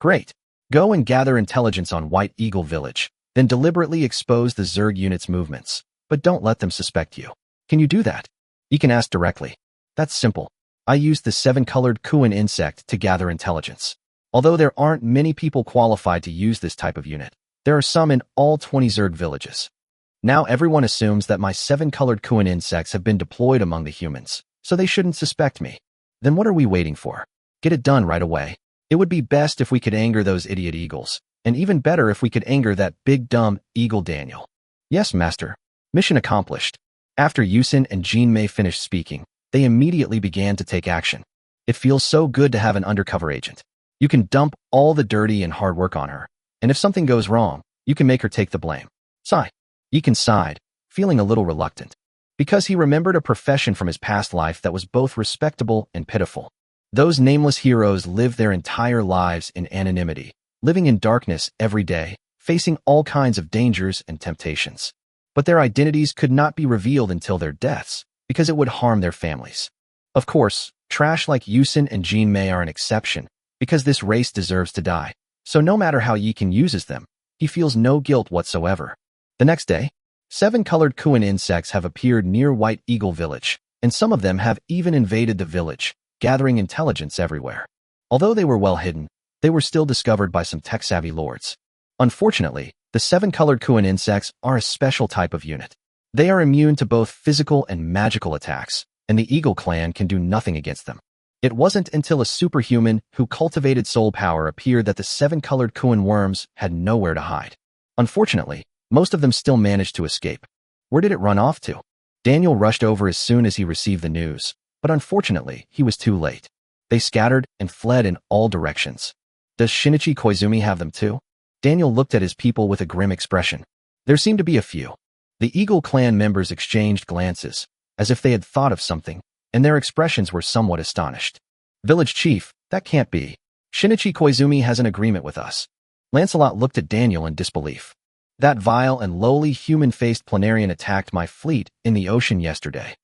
Great. Go and gather intelligence on White Eagle Village, then deliberately expose the Zerg unit's movements, but don't let them suspect you. Can you do that? You can ask directly. That's simple. I used the 7-colored Kuan insect to gather intelligence. Although there aren't many people qualified to use this type of unit, there are some in all 20 Zerg villages. Now everyone assumes that my 7-colored Kuan insects have been deployed among the humans, so they shouldn't suspect me. Then what are we waiting for? Get it done right away. It would be best if we could anger those idiot eagles, and even better if we could anger that big dumb eagle Daniel. Yes, master. Mission accomplished. After Yusun and Jinmei finished speaking, they immediately began to take action. It feels so good to have an undercover agent. You can dump all the dirty and hard work on her, and if something goes wrong, you can make her take the blame. Sigh. Yikan sighed, feeling a little reluctant, because he remembered a profession from his past life that was both respectable and pitiful. Those nameless heroes lived their entire lives in anonymity, living in darkness every day, facing all kinds of dangers and temptations. But their identities could not be revealed until their deaths, because it would harm their families. Of course, trash like Yusun and Jinmei are an exception, because this race deserves to die. So no matter how Yikan uses them, he feels no guilt whatsoever. The next day, 7-colored Kuan insects have appeared near White Eagle Village, and some of them have even invaded the village, gathering intelligence everywhere. Although they were well hidden, they were still discovered by some tech-savvy lords. Unfortunately, the 7-colored Kuan insects are a special type of unit. They are immune to both physical and magical attacks, and the Eagle clan can do nothing against them. It wasn't until a superhuman who cultivated soul power appeared that the 7-colored Kuan worms had nowhere to hide. Unfortunately, most of them still managed to escape. Where did it run off to? Daniel rushed over as soon as he received the news, but unfortunately, he was too late. They scattered and fled in all directions. Does Shinichi Koizumi have them too? Daniel looked at his people with a grim expression. There seemed to be a few. The Eagle clan members exchanged glances, as if they had thought of something, and their expressions were somewhat astonished. Village chief, that can't be. Shinichi Koizumi has an agreement with us. Lancelot looked at Daniel in disbelief. That vile and lowly human-faced planarian attacked my fleet in the ocean yesterday.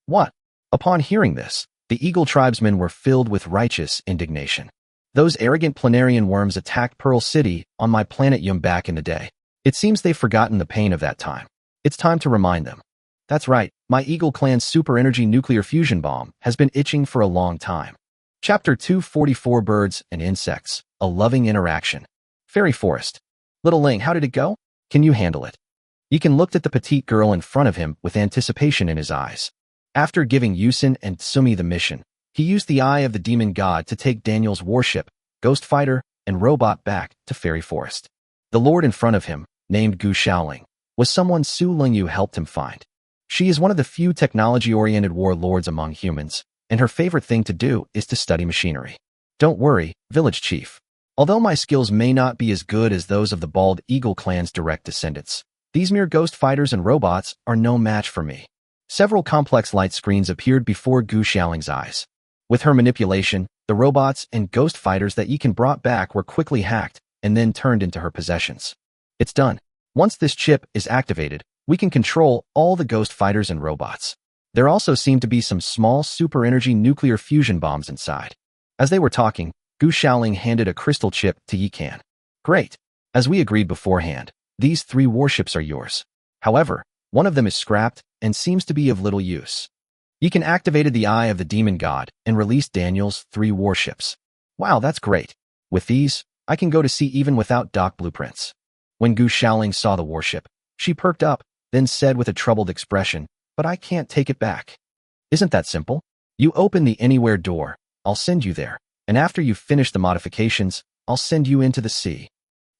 What? Upon hearing this, the Eagle tribesmen were filled with righteous indignation. Those arrogant planarian worms attacked Pearl City on my planet Yum back in the day. It seems they've forgotten the pain of that time. It's time to remind them. That's right, my Eagle clan's super energy nuclear fusion bomb has been itching for a long time. Chapter 244 Birds and Insects, A Loving Interaction. Fairy Forest. Little Ling, how did it go? Can you handle it? Yikan looked at the petite girl in front of him with anticipation in his eyes. After giving Yusun and Tsumi the mission, he used the Eye of the Demon God to take Daniel's warship, Ghost Fighter, and robot back to Fairy Forest. The lord in front of him, named Gu Xiaoling, was someone Su Lingyu helped him find. She is one of the few technology-oriented warlords among humans, and her favorite thing to do is to study machinery. Don't worry, village chief. Although my skills may not be as good as those of the Bald Eagle clan's direct descendants, these mere ghost fighters and robots are no match for me. Several complex light screens appeared before Gu Xiaoling's eyes. With her manipulation, the robots and ghost fighters that Yikan brought back were quickly hacked and then turned into her possessions. It's done. Once this chip is activated, we can control all the ghost fighters and robots. There also seemed to be some small super energy nuclear fusion bombs inside. As they were talking, Gu Xiaoling handed a crystal chip to Yikan. Great. As we agreed beforehand, these 3 warships are yours. However, One of them is scrapped and seems to be of little use. Yeekan activated the Eye of the Demon God and released Daniel's 3 warships. Wow, that's great. With these, I can go to sea even without dock blueprints. When Gu Shaoling saw the warship, she perked up, then said with a troubled expression, "But I can't take it back." Isn't that simple? You open the anywhere door, I'll send you there, and after you've finished the modifications, I'll send you into the sea.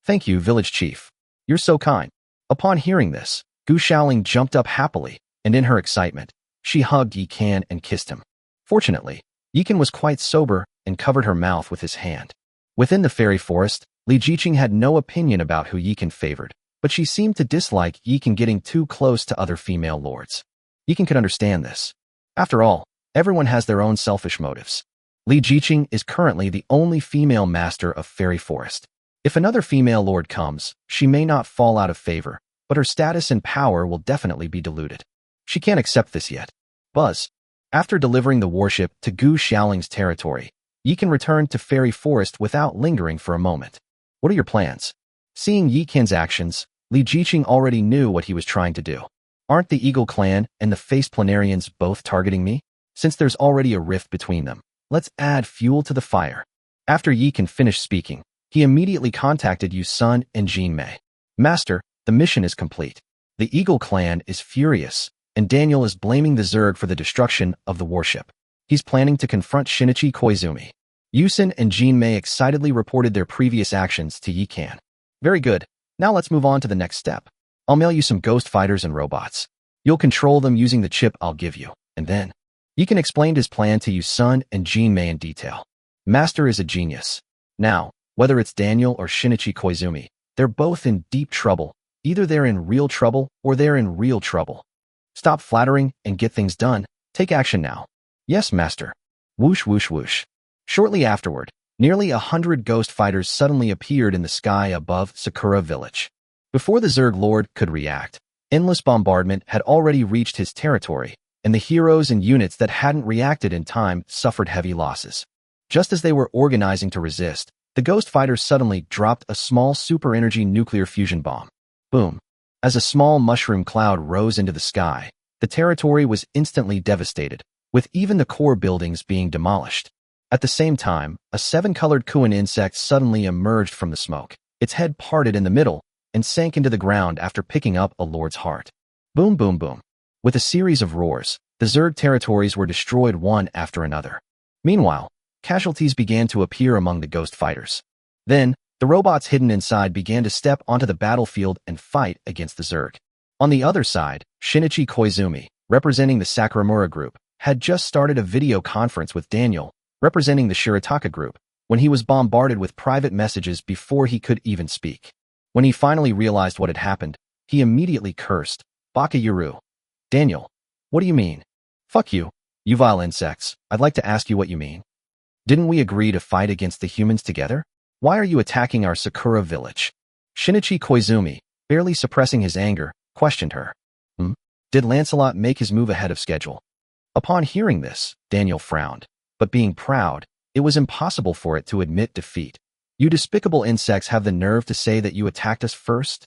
Thank you, village chief. You're so kind. Upon hearing this, Gu Shaoling jumped up happily, and in her excitement, she hugged Yeekan and kissed him. Fortunately, Yeekan was quite sober and covered her mouth with his hand. Within the fairy forest, Li Jiqing had no opinion about who Yeekan favored, but she seemed to dislike Yeekan getting too close to other female lords. Yeekan could understand this. After all, everyone has their own selfish motives. Li Jiqing is currently the only female master of Fairy Forest. If another female lord comes, she may not fall out of favor, but her status and power will definitely be diluted. She can't accept this yet. Buzz. After delivering the warship to Gu Shaoling's territory, Yeekan returned to Fairy Forest without lingering for a moment. What are your plans? Seeing Yeekan's actions, Li Jiqing already knew what he was trying to do. Aren't the Eagle Clan and the Face Planarians both targeting me? Since there's already a rift between them, let's add fuel to the fire. After Yeekan finished speaking, he immediately contacted Yu Sun and Jin Mei. Master, the mission is complete. The Eagle Clan is furious, and Daniel is blaming the Zerg for the destruction of the warship. He's planning to confront Shinichi Koizumi. Yusun and Jin Mei excitedly reported their previous actions to Yeekan. Very good. Now let's move on to the next step. I'll mail you some ghost fighters and robots. You'll control them using the chip I'll give you, and then Yeekan explained his plan to Yusun and Jin Mei in detail. Master is a genius. Now, whether it's Daniel or Shinichi Koizumi, they're both in deep trouble. Either they're in real trouble or they're in real trouble. Stop flattering and get things done. Take action now. Yes, Master. Whoosh, whoosh, whoosh. Shortly afterward, nearly 100 ghost fighters suddenly appeared in the sky above Sakura Village. Before the Zerg Lord could react, endless bombardment had already reached his territory, and the heroes and units that hadn't reacted in time suffered heavy losses. Just as they were organizing to resist, the ghost fighters suddenly dropped a small super-energy nuclear fusion bomb. Boom. As a small mushroom cloud rose into the sky, the territory was instantly devastated, with even the core buildings being demolished. At the same time, a 7-colored Kuan insect suddenly emerged from the smoke. Its head parted in the middle and sank into the ground after picking up a lord's heart. Boom, boom, boom. With a series of roars, the Zerg territories were destroyed one after another. Meanwhile, casualties began to appear among the ghost fighters. Then, the robots hidden inside began to step onto the battlefield and fight against the Zerg. On the other side, Shinichi Koizumi, representing the Sakuramura group, had just started a video conference with Daniel, representing the Shirataka group, when he was bombarded with private messages before he could even speak. When he finally realized what had happened, he immediately cursed, "Baka Yuru." Daniel, what do you mean? Fuck you, you vile insects. I'd like to ask you what you mean. Didn't we agree to fight against the humans together? Why are you attacking our Sakura village? Shinichi Koizumi, barely suppressing his anger, questioned her. Did Lancelot make his move ahead of schedule? Upon hearing this, Daniel frowned, but being proud, it was impossible for it to admit defeat. You despicable insects have the nerve to say that you attacked us first?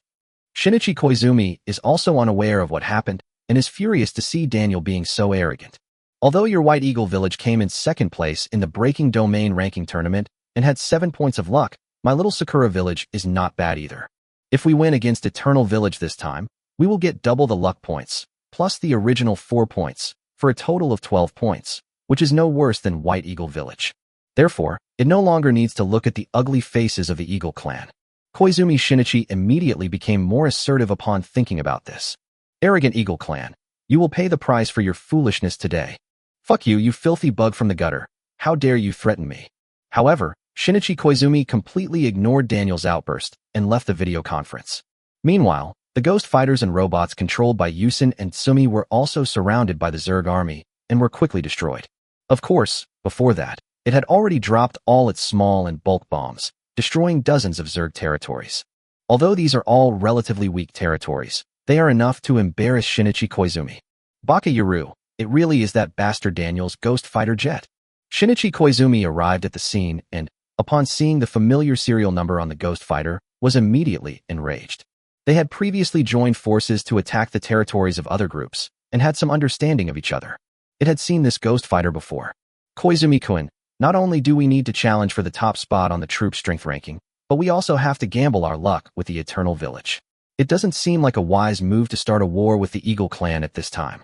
Shinichi Koizumi is also unaware of what happened and is furious to see Daniel being so arrogant. Although your White Eagle village came in second place in the Breaking Domain ranking tournament and had 7 points of luck, my little Sakura village is not bad either. If we win against Eternal Village this time, we will get double the luck points, plus the original 4 points, for a total of 12 points, which is no worse than White Eagle village. Therefore, it no longer needs to look at the ugly faces of the Eagle clan. Koizumi Shinichi immediately became more assertive upon thinking about this. Arrogant Eagle clan, you will pay the price for your foolishness today. Fuck you, you filthy bug from the gutter. How dare you threaten me? However, Shinichi Koizumi completely ignored Daniel's outburst and left the video conference. Meanwhile, the ghost fighters and robots controlled by Yusun and Tsumi were also surrounded by the Zerg army and were quickly destroyed. Of course, before that, it had already dropped all its small and bulk bombs, destroying dozens of Zerg territories. Although these are all relatively weak territories, they are enough to embarrass Shinichi Koizumi. Baka Yuru, it really is that bastard Daniel's ghost fighter jet. Shinichi Koizumi arrived at the scene and, upon seeing the familiar serial number on the ghost fighter, was immediately enraged. They had previously joined forces to attack the territories of other groups, and had some understanding of each other. It had seen this ghost fighter before. Koizumi-kun, not only do we need to challenge for the top spot on the troop strength ranking, but we also have to gamble our luck with the Eternal Village. It doesn't seem like a wise move to start a war with the Eagle clan at this time.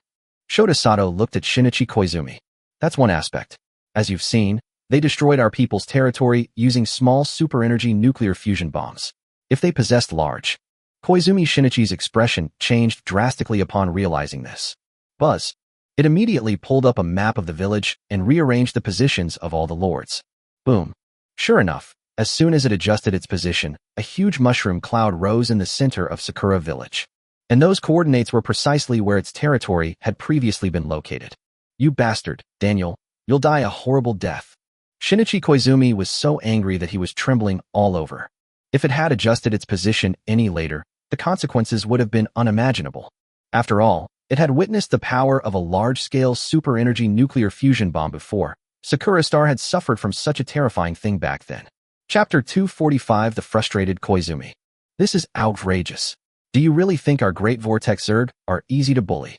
Shota Sato looked at Shinichi Koizumi. That's one aspect. As you've seen, they destroyed our people's territory using small super-energy nuclear fusion bombs. If they possessed large. Koizumi Shinichi's expression changed drastically upon realizing this. Buzz. It immediately pulled up a map of the village and rearranged the positions of all the lords. Boom. Sure enough, as soon as it adjusted its position, a huge mushroom cloud rose in the center of Sakura Village. And those coordinates were precisely where its territory had previously been located. You bastard, Daniel, you'll die a horrible death. Shinichi Koizumi was so angry that he was trembling all over. If it had adjusted its position any later, the consequences would have been unimaginable. After all, it had witnessed the power of a large-scale super-energy nuclear fusion bomb before. Sakura Star had suffered from such a terrifying thing back then. Chapter 245 The Frustrated Koizumi. This is outrageous. Do you really think our great Vortex Zerg are easy to bully?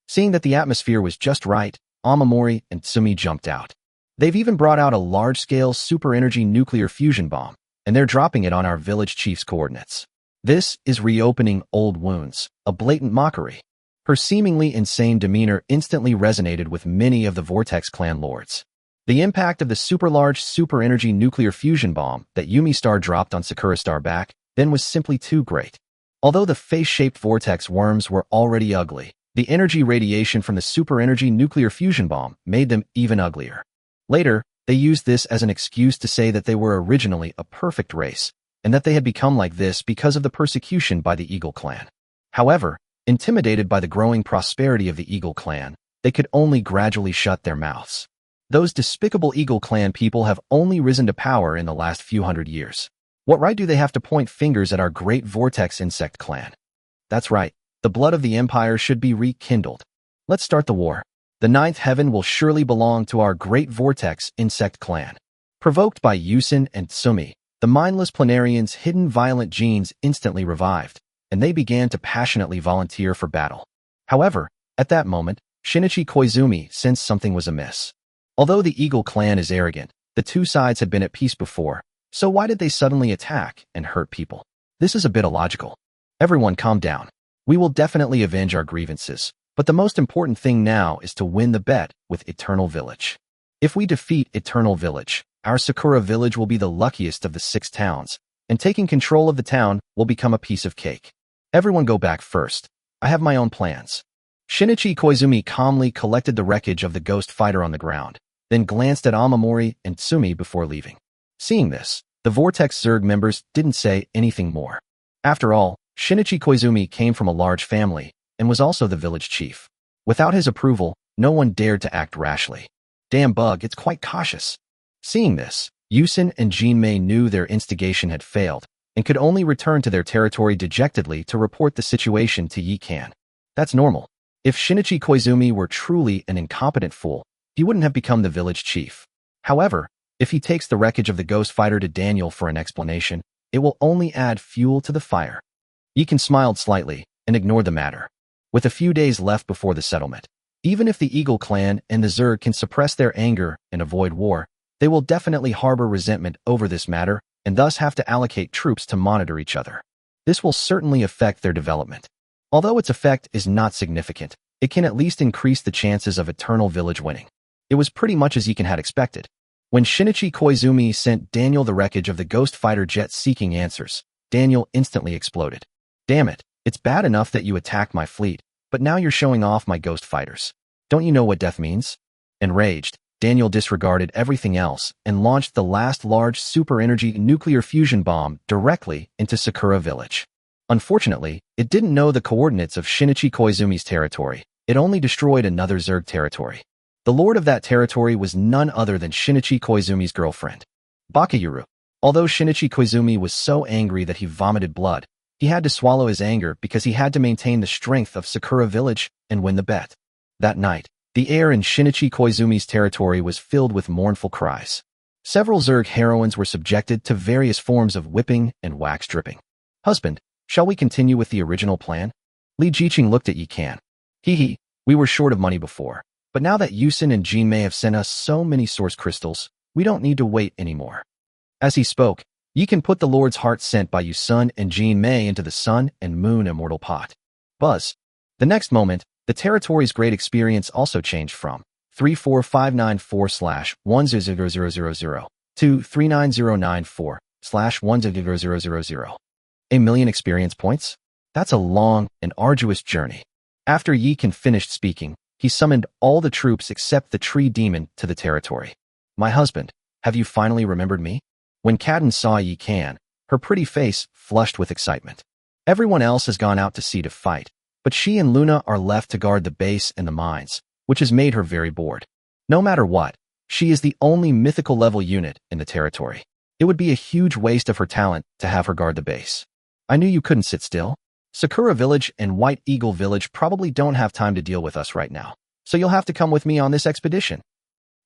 Seeing that the atmosphere was just right, Amamori and Tsumi jumped out. They've even brought out a large-scale super-energy nuclear fusion bomb, and they're dropping it on our village chief's coordinates. This is reopening old wounds, a blatant mockery. Her seemingly insane demeanor instantly resonated with many of the Vortex clan lords. The impact of the super-large super-energy nuclear fusion bomb that Yumi Star dropped on Sakura Star back then was simply too great. Although the face-shaped vortex worms were already ugly, the energy radiation from the super-energy nuclear fusion bomb made them even uglier. Later, they used this as an excuse to say that they were originally a perfect race, and that they had become like this because of the persecution by the Eagle clan. However, intimidated by the growing prosperity of the Eagle clan, they could only gradually shut their mouths. Those despicable Eagle clan people have only risen to power in the last few hundred years. What right do they have to point fingers at our great Vortex insect clan? That's right, the blood of the Empire should be rekindled. Let's start the war. The ninth heaven will surely belong to our great Vortex insect clan. Provoked by Yusin and Tsumi, the mindless planarians' hidden violent genes instantly revived, and they began to passionately volunteer for battle. However, at that moment, Shinichi Koizumi sensed something was amiss. Although the Eagle clan is arrogant, the two sides had been at peace before, so why did they suddenly attack and hurt people? This is a bit illogical. Everyone calm down. We will definitely avenge our grievances, but the most important thing now is to win the bet with Eternal Village. If we defeat Eternal Village, our Sakura Village will be the luckiest of the 6 towns, and taking control of the town will become a piece of cake. Everyone go back first. I have my own plans. Shinichi Koizumi calmly collected the wreckage of the ghost fighter on the ground, then glanced at Amamori and Tsumi before leaving. Seeing this, the Vortex Zerg members didn't say anything more. After all, Shinichi Koizumi came from a large family and was also the village chief. Without his approval, no one dared to act rashly. Damn bug, it's quite cautious. Seeing this, Yusin and Jinmei knew their instigation had failed and could only return to their territory dejectedly to report the situation to Yikan. That's normal. If Shinichi Koizumi were truly an incompetent fool, he wouldn't have become the village chief. However, if he takes the wreckage of the ghost fighter to Daniel for an explanation, it will only add fuel to the fire. Yikan smiled slightly and ignored the matter. With a few days left before the settlement, even if the Eagle clan and the Zerg can suppress their anger and avoid war, they will definitely harbor resentment over this matter and thus have to allocate troops to monitor each other. This will certainly affect their development. Although its effect is not significant, it can at least increase the chances of Eternal Village winning. It was pretty much as Yikan had expected. When Shinichi Koizumi sent Daniel the wreckage of the ghost fighter jet seeking answers, Daniel instantly exploded. Damn it, it's bad enough that you attacked my fleet, but now you're showing off my ghost fighters. Don't you know what death means? Enraged, Daniel disregarded everything else and launched the last large super-energy nuclear fusion bomb directly into Sakura Village. Unfortunately, it didn't know the coordinates of Shinichi Koizumi's territory. It only destroyed another Zerg territory. The lord of that territory was none other than Shinichi Koizumi's girlfriend, Bakayuru. Although Shinichi Koizumi was so angry that he vomited blood, he had to swallow his anger because he had to maintain the strength of Sakura Village and win the bet. That night, the air in Shinichi Koizumi's territory was filled with mournful cries. Several Zerg heroines were subjected to various forms of whipping and wax dripping. Husband, Shall we continue with the original plan? Li Jiqing looked at Yi Kan. Hee, we were short of money before, but now that Yusin and Jin Mei have sent us so many source crystals, we don't need to wait anymore. As he spoke, Yi Kan put the Lord's heart sent by Yusun and Jin Mei into the Sun and Moon immortal pot. Buzz. The next moment, the territory's great experience also changed from 34594/10000 to 39094/10000. A million experience points? That's a long and arduous journey. After Yi Kan finished speaking, he summoned all the troops except the tree demon to the territory. My husband, have you finally remembered me? When Kadin saw Yi Kan, her pretty face flushed with excitement. Everyone else has gone out to sea to fight, but she and Luna are left to guard the base and the mines, which has made her very bored. No matter what, she is the only mythical level unit in the territory. It would be a huge waste of her talent to have her guard the base. I knew you couldn't sit still. Sakura Village and White Eagle Village probably don't have time to deal with us right now, so you'll have to come with me on this expedition.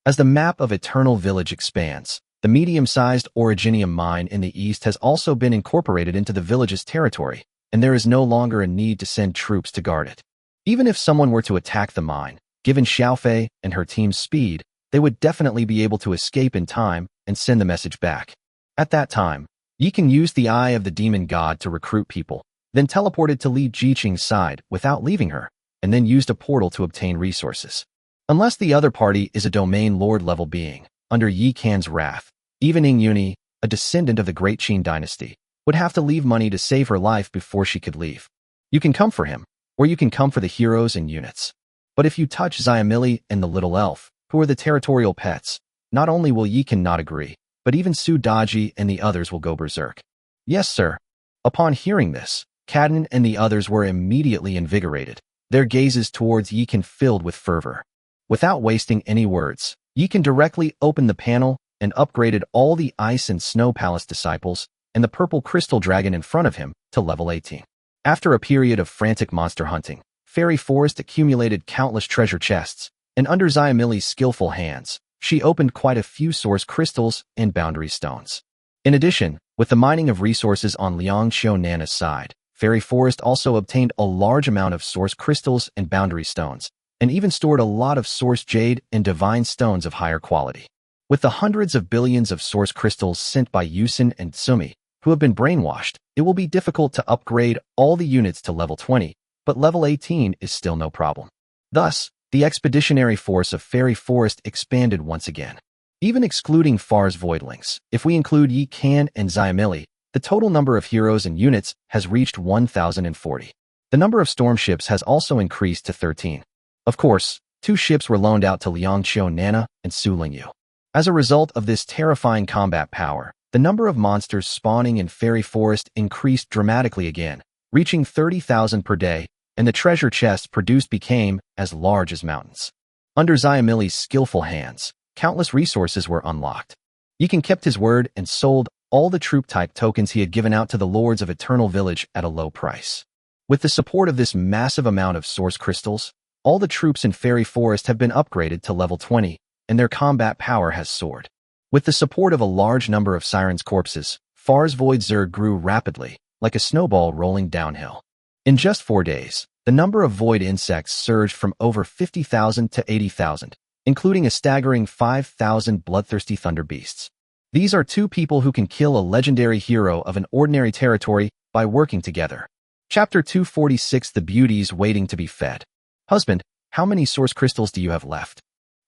As the map of Eternal Village expands, the medium-sized Originium mine in the east has also been incorporated into the village's territory, and there is no longer a need to send troops to guard it. Even if someone were to attack the mine, given Xiaofei and her team's speed, they would definitely be able to escape in time and send the message back. At that time, Yi Kan used the Eye of the Demon God to recruit people, then teleported to Li Jiqing's side without leaving her, and then used a portal to obtain resources. Unless the other party is a domain lord level being, under Yi Kan's wrath, even Ing Yuni, a descendant of the Great Qin dynasty, would have to leave money to save her life before she could leave. You can come for him, or you can come for the heroes and units. But if you touch Xiamili and the little elf, who are the territorial pets, not only will Yi Kan not agree, but even Su Daji and the others will go berserk. Yes, sir. Upon hearing this, Kadin and the others were immediately invigorated, their gazes towards Yi Kan filled with fervor. Without wasting any words, Yi Kan directly opened the panel and upgraded all the Ice and Snow Palace disciples and the purple crystal dragon in front of him to level 18. After a period of frantic monster hunting, Fairy Forest accumulated countless treasure chests, and under Xiamili's skillful hands, she opened quite a few source crystals and boundary stones. In addition, with the mining of resources on Liangxiu Nana's side, Fairy Forest also obtained a large amount of source crystals and boundary stones, and even stored a lot of source jade and divine stones of higher quality. With the hundreds of billions of source crystals sent by Yusin and Tsumi, who have been brainwashed, it will be difficult to upgrade all the units to level 20, but level 18 is still no problem. Thus, the expeditionary force of Fairy Forest expanded once again. Even excluding Far's Voidlings, if we include Yi Kan and Xiamili, the total number of heroes and units has reached 1,040. The number of storm ships has also increased to 13. Of course, 2 ships were loaned out to Liangxiu Nana and Su Lingyu. As a result of this terrifying combat power, the number of monsters spawning in Fairy Forest increased dramatically again, reaching 30,000 per day, and the treasure chests produced became as large as mountains. Under Xiamili's skillful hands, countless resources were unlocked. Yi Kan kept his word and sold all the troop-type tokens he had given out to the lords of Eternal Village at a low price. With the support of this massive amount of source crystals, all the troops in Fairy Forest have been upgraded to level 20, and their combat power has soared. With the support of a large number of Sirens' corpses, Far's Void Zerg grew rapidly, like a snowball rolling downhill. In just 4 days, the number of void insects surged from over 50,000 to 80,000, including a staggering 5,000 bloodthirsty thunder beasts. These are 2 people who can kill a legendary hero of an ordinary territory by working together. Chapter 246 The Beauties Waiting to be Fed. Husband, how many source crystals do you have left?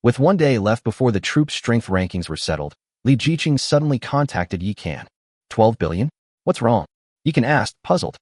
With 1 day left before the troop's strength rankings were settled, Li Jiqing suddenly contacted Yi Kan. 12 billion? What's wrong? Yi Kan asked, puzzled.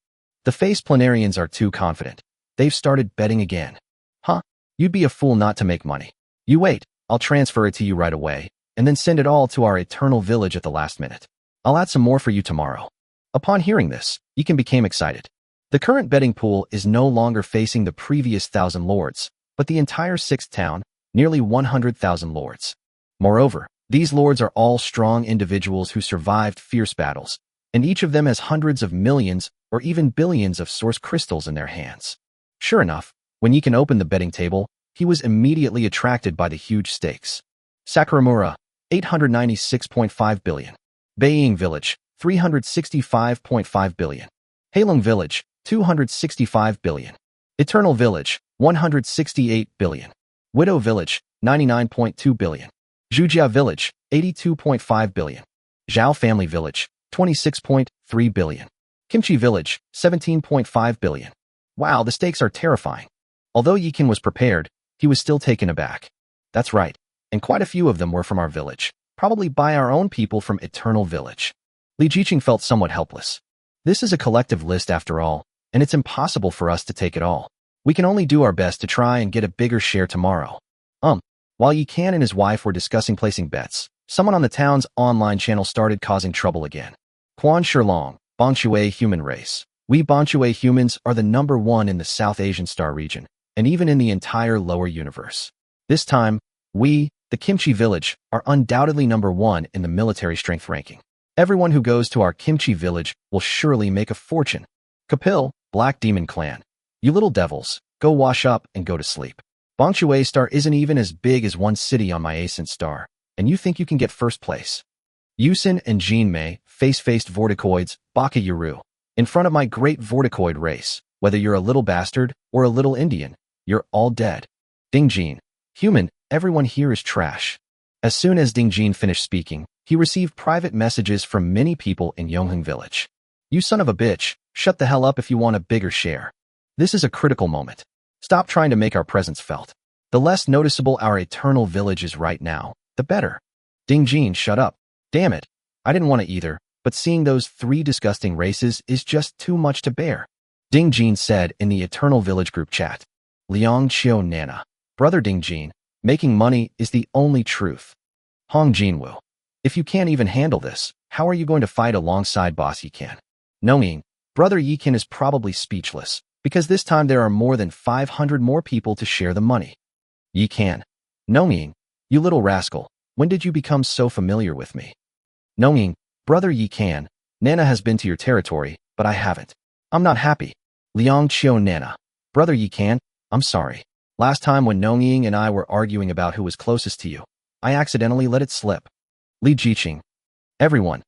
The face planarians are too confident. They've started betting again. Huh? You'd be a fool not to make money. You wait, I'll transfer it to you right away, and then send it all to our Eternal Village at the last minute. I'll add some more for you tomorrow. Upon hearing this, Yi Kan became excited. The current betting pool is no longer facing the previous 1,000 lords, but the entire 6th town, nearly 100,000 lords. Moreover, these lords are all strong individuals who survived fierce battles, and each of them has hundreds of millions or even billions of source crystals in their hands. Sure enough, when Yi Kan opened the betting table, he was immediately attracted by the huge stakes. Sakuramura, 896.5 billion. Beiying Village, 365.5 billion. Halong Village, 265 billion. Eternal Village, 168 billion. Widow Village, 99.2 billion. Zhujia Village, 82.5 billion. Zhao Family Village, 26.3 billion. Kimchi Village, 17.5 billion. Wow, the stakes are terrifying. Although Yikin was prepared, he was still taken aback. That's right, and quite a few of them were from our village, probably by our own people from Eternal Village. Li Jiqing felt somewhat helpless. This is a collective list after all, and it's impossible for us to take it all. We can only do our best to try and get a bigger share tomorrow. While Yikan and his wife were discussing placing bets, someone on the town's online channel started causing trouble again. Quan Shilong, Bongshui human race. We Bongshui humans are the #1 in the South Asian star region, and even in the entire lower universe. This time, we, the Kimchi Village, are undoubtedly #1 in the military strength ranking. Everyone who goes to our Kimchi Village will surely make a fortune. Kapil, Black Demon Clan. You little devils, go wash up and go to sleep. Bongshui star isn't even as big as one city on my ascent star, and you think you can get first place. Yusin and Jinmei, face-faced vorticoids, Baka Yuru. In front of my great vorticoid race, whether you're a little bastard or a little Indian, you're all dead. Dingjin, human, everyone here is trash. As soon as Dingjin finished speaking, he received private messages from many people in Yongheng Village. You son of a bitch, shut the hell up if you want a bigger share. This is a critical moment. Stop trying to make our presence felt. The less noticeable our Eternal Village is right now, the better. Dingjin, shut up. Damn it. I didn't want to either, but seeing those 3 disgusting races is just too much to bear. Dingjin said in the Eternal Village group chat. Liang Qiu Nana. Brother Dingjin, making money is the only truth. Hong Jinwu. If you can't even handle this, how are you going to fight alongside Boss Yikan? Knowing, Brother Yikan is probably speechless, because this time there are more than 500 more people to share the money. Yikan. Knowing, you little rascal, when did you become so familiar with me? Knowing, Brother Yikan, Nana has been to your territory, but I haven't. I'm not happy. Liang Qiu Nana. Brother Yikan, I'm sorry. Last time when Nongying and I were arguing about who was closest to you, I accidentally let it slip. Li Jiqing. Everyone.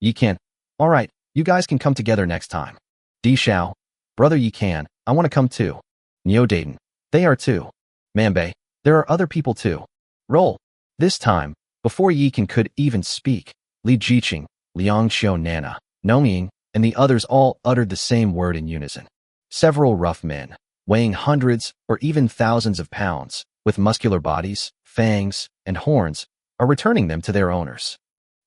Yikan. All right, you guys can come together next time. Di Xiao. Brother Yikan, I want to come too. Neo Dayton. They are too. Manbei. There are other people too. Roll. This time, before Yikan could even speak, Li Jiqing, Liang Qiu Nana, Nongying, and the others all uttered the same word in unison. Several rough men, weighing hundreds or even thousands of pounds, with muscular bodies, fangs, and horns, are returning them to their owners.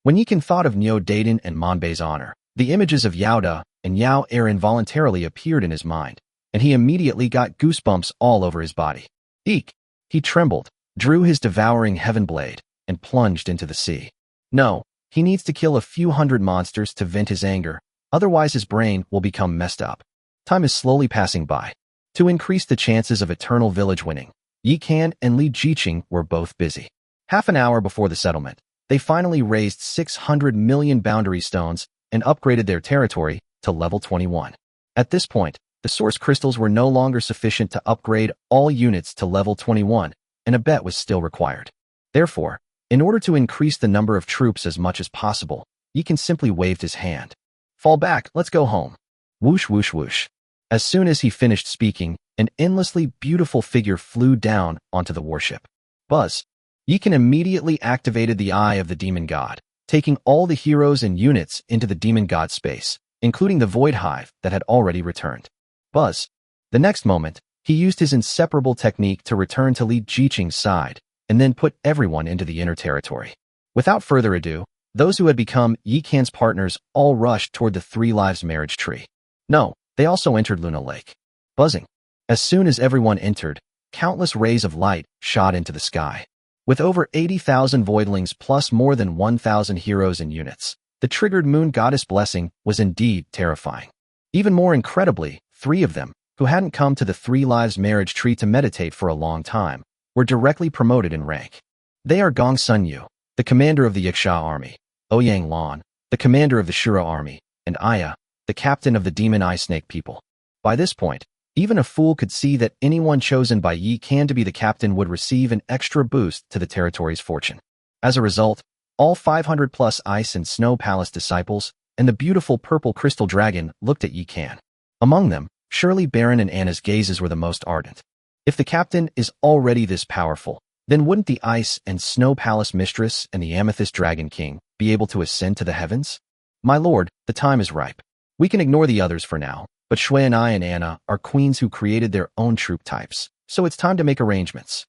When Yikan thought of Neo Dayton and Manbei's honor, the images of Yao Da and Yao Er involuntarily appeared in his mind, and he immediately got goosebumps all over his body. Eek! He trembled, drew his devouring heaven blade, and plunged into the sea. No, he needs to kill a few hundred monsters to vent his anger, otherwise his brain will become messed up. Time is slowly passing by. To increase the chances of Eternal Village winning, Yikan and Li Jiqing were both busy. Half an hour before the settlement, they finally raised 600 million boundary stones and upgraded their territory to level 21. At this point, the source crystals were no longer sufficient to upgrade all units to level 21, and a bet was still required. Therefore, in order to increase the number of troops as much as possible, Yikan simply waved his hand. Fall back, let's go home. Whoosh whoosh whoosh. As soon as he finished speaking, an endlessly beautiful figure flew down onto the warship. Buzz. Yikan immediately activated the Eye of the Demon God, taking all the heroes and units into the Demon God space, including the Void Hive that had already returned. Buzz. The next moment, he used his inseparable technique to return to Li Jiqing's side, and then put everyone into the inner territory. Without further ado, those who had become Yikan's partners all rushed toward the 3 Lives marriage tree. No, they also entered Luna Lake. Buzzing. As soon as everyone entered, countless rays of light shot into the sky. With over 80,000 voidlings plus more than 1,000 heroes and units, the triggered moon goddess blessing was indeed terrifying. Even more incredibly, 3 of them, who hadn't come to the 3 Lives marriage tree to meditate for a long time, were directly promoted in rank. They are Gong Sun Yu, the commander of the Yaksha army, Ouyang Lan, the commander of the Shura army, and Aya, the captain of the Demon Eye Snake people. By this point, even a fool could see that anyone chosen by Yikan to be the captain would receive an extra boost to the territory's fortune. As a result, all 500 plus Ice and Snow Palace disciples and the beautiful purple crystal dragon looked at Yi Kan. Among them, surely Baron and Anna's gazes were the most ardent. If the captain is already this powerful, then wouldn't the Ice and Snow Palace Mistress and the Amethyst Dragon King be able to ascend to the heavens? My lord, the time is ripe. We can ignore the others for now, but Shui and I and Anna are queens who created their own troop types, so it's time to make arrangements.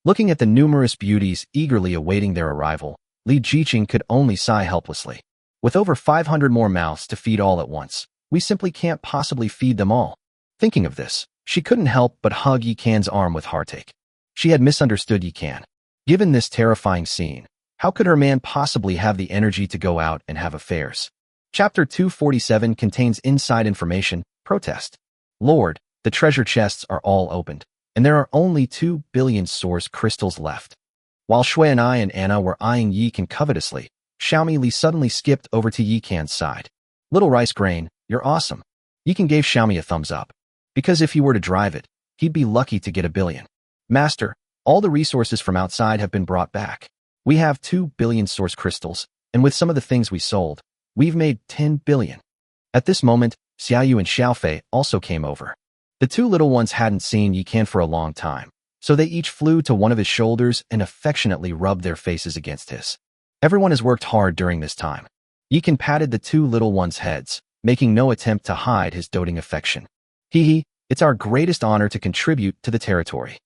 Looking at the numerous beauties eagerly awaiting their arrival, Li Jiqing could only sigh helplessly. With over 500 more mouths to feed all at once, we simply can't possibly feed them all. Thinking of this, she couldn't help but hug Yi Kan's arm with heartache. She had misunderstood Yi Kan. Given this terrifying scene, how could her man possibly have the energy to go out and have affairs? Chapter 247 contains inside information. Protest. Lord, the treasure chests are all opened, and there are only 2 billion source crystals left. While Shui and I and Anna were eyeing Yi Kan covetously, Xiaomi Li suddenly skipped over to Yi Kan's side. Little rice grain, you're awesome. Yi Kan gave Xiaomi a thumbs up. Because if he were to drive it, he'd be lucky to get 1 billion. Master, all the resources from outside have been brought back. We have 2 billion source crystals, and with some of the things we sold, we've made 10 billion. At this moment, Xiaoyu and Xiaofei also came over. The 2 little ones hadn't seen Yi Kan for a long time, so they each flew to one of his shoulders and affectionately rubbed their faces against his. Everyone has worked hard during this time. Yi Kan patted the 2 little ones' heads, making no attempt to hide his doting affection. Hee, it's our greatest honor to contribute to the territory.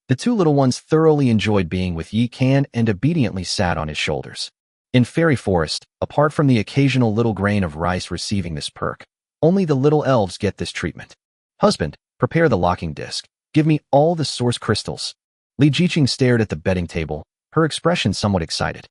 The 2 little ones thoroughly enjoyed being with Yi Kan and obediently sat on his shoulders. In Fairy Forest, apart from the occasional little grain of rice receiving this perk, only the little elves get this treatment. Husband, prepare the locking disc. Give me all the source crystals. Li Jiqing stared at the betting table, her expression somewhat excited.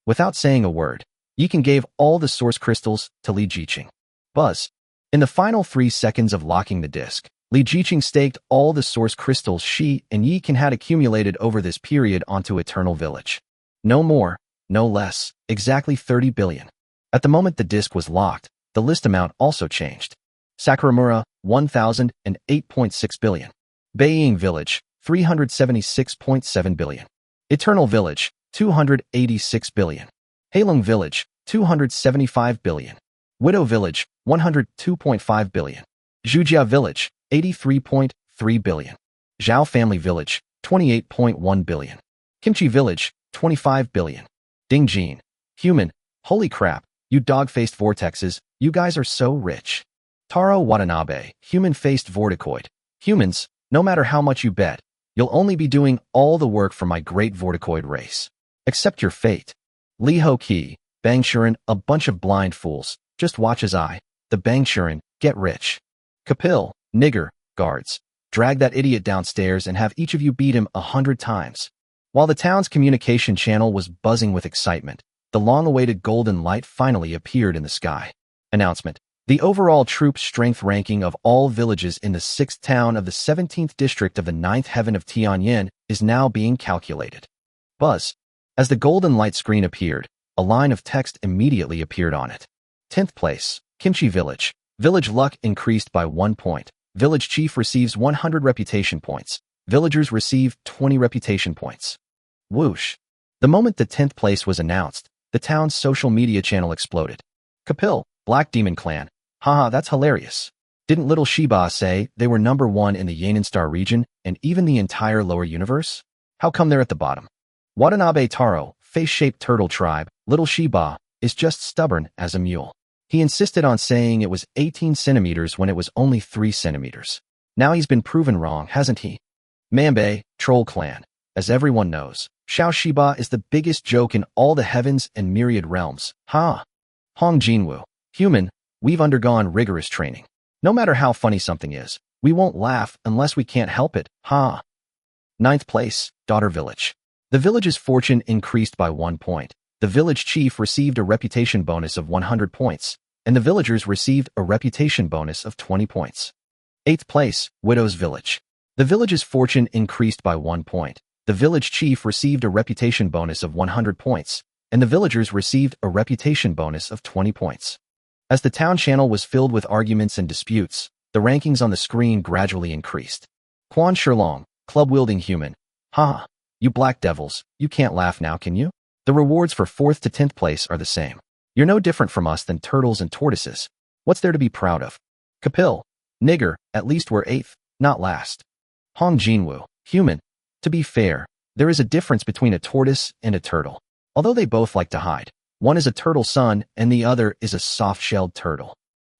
Without saying a word, Yi Kan gave all the source crystals to Li Jiqing. Buzz. In the final 3 seconds of locking the disc, Li Jiqing staked all the source crystals she and Yi Kan had accumulated over this period onto Eternal Village. No more, no less, exactly 30 billion. At the moment the disc was locked, the list amount also changed. Sakuramura, 1,008.6 billion. Beiying Village, 376.7 billion. Eternal Village, 286 billion. Heilong Village, 275 billion. Widow Village, 102.5 billion. Zhujia Village, 83.3 billion. Zhao Family Village, 28.1 billion. Kimchi Village, 25 billion. Dingjin. Human. Holy crap, you dog-faced vortexes, you guys are so rich. Taro Watanabe, human-faced vorticoid. Humans, no matter how much you bet, you'll only be doing all the work for my great vorticoid race. Accept your fate. Li Ho-ki, Bangshuren, a bunch of blind fools. Just watch as I, the Bangshuren, get rich. Kapil, nigger, guards. Drag that idiot downstairs and have each of you beat him 100 times. While the town's communication channel was buzzing with excitement, the long-awaited golden light finally appeared in the sky. Announcement. The overall troop strength ranking of all villages in the 6th town of the 17th district of the 9th heaven of Tianyin is now being calculated. Buzz. As the golden light screen appeared, a line of text immediately appeared on it. 10th place, Kimchi Village. Village luck increased by 1 point. Village chief receives 100 reputation points. Villagers receive 20 reputation points. Whoosh. The moment the 10th place was announced, the town's social media channel exploded. Kapil, Black Demon Clan. Haha, that's hilarious. Didn't little Shiba say they were number 1 in the Yanin Star region and even the entire lower universe? How come they're at the bottom? Watanabe Taro, face-shaped turtle tribe, little Shiba, is just stubborn as a mule. He insisted on saying it was 18 centimeters when it was only 3 centimeters. Now he's been proven wrong, hasn't he? Mambe, Troll Clan. As everyone knows, Xiao Shiba is the biggest joke in all the heavens and myriad realms. Ha! Hong Jinwu. Human, we've undergone rigorous training. No matter how funny something is, we won't laugh unless we can't help it. Ha! 9th place, Daughter Village. The village's fortune increased by 1 point. The village chief received a reputation bonus of 100 points, and the villagers received a reputation bonus of 20 points. 8th place, Widow's Village. The village's fortune increased by 1 point. The village chief received a reputation bonus of 100 points, and the villagers received a reputation bonus of 20 points. As the town channel was filled with arguments and disputes, the rankings on the screen gradually increased. Quan Shilong, club-wielding human. Ha! You black devils, you can't laugh now, can you? The rewards for 4th to 10th place are the same. You're no different from us than turtles and tortoises. What's there to be proud of? Kapil, nigger, at least we're 8th, not last. Hong Jinwoo, human. To be fair, there is a difference between a tortoise and a turtle. Although they both like to hide, one is a turtle son and the other is a soft-shelled turtle.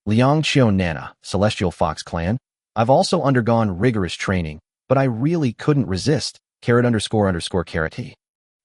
Liang Qiu Nana, Celestial Fox Clan. I've also undergone rigorous training, but I really couldn't resist. ___He.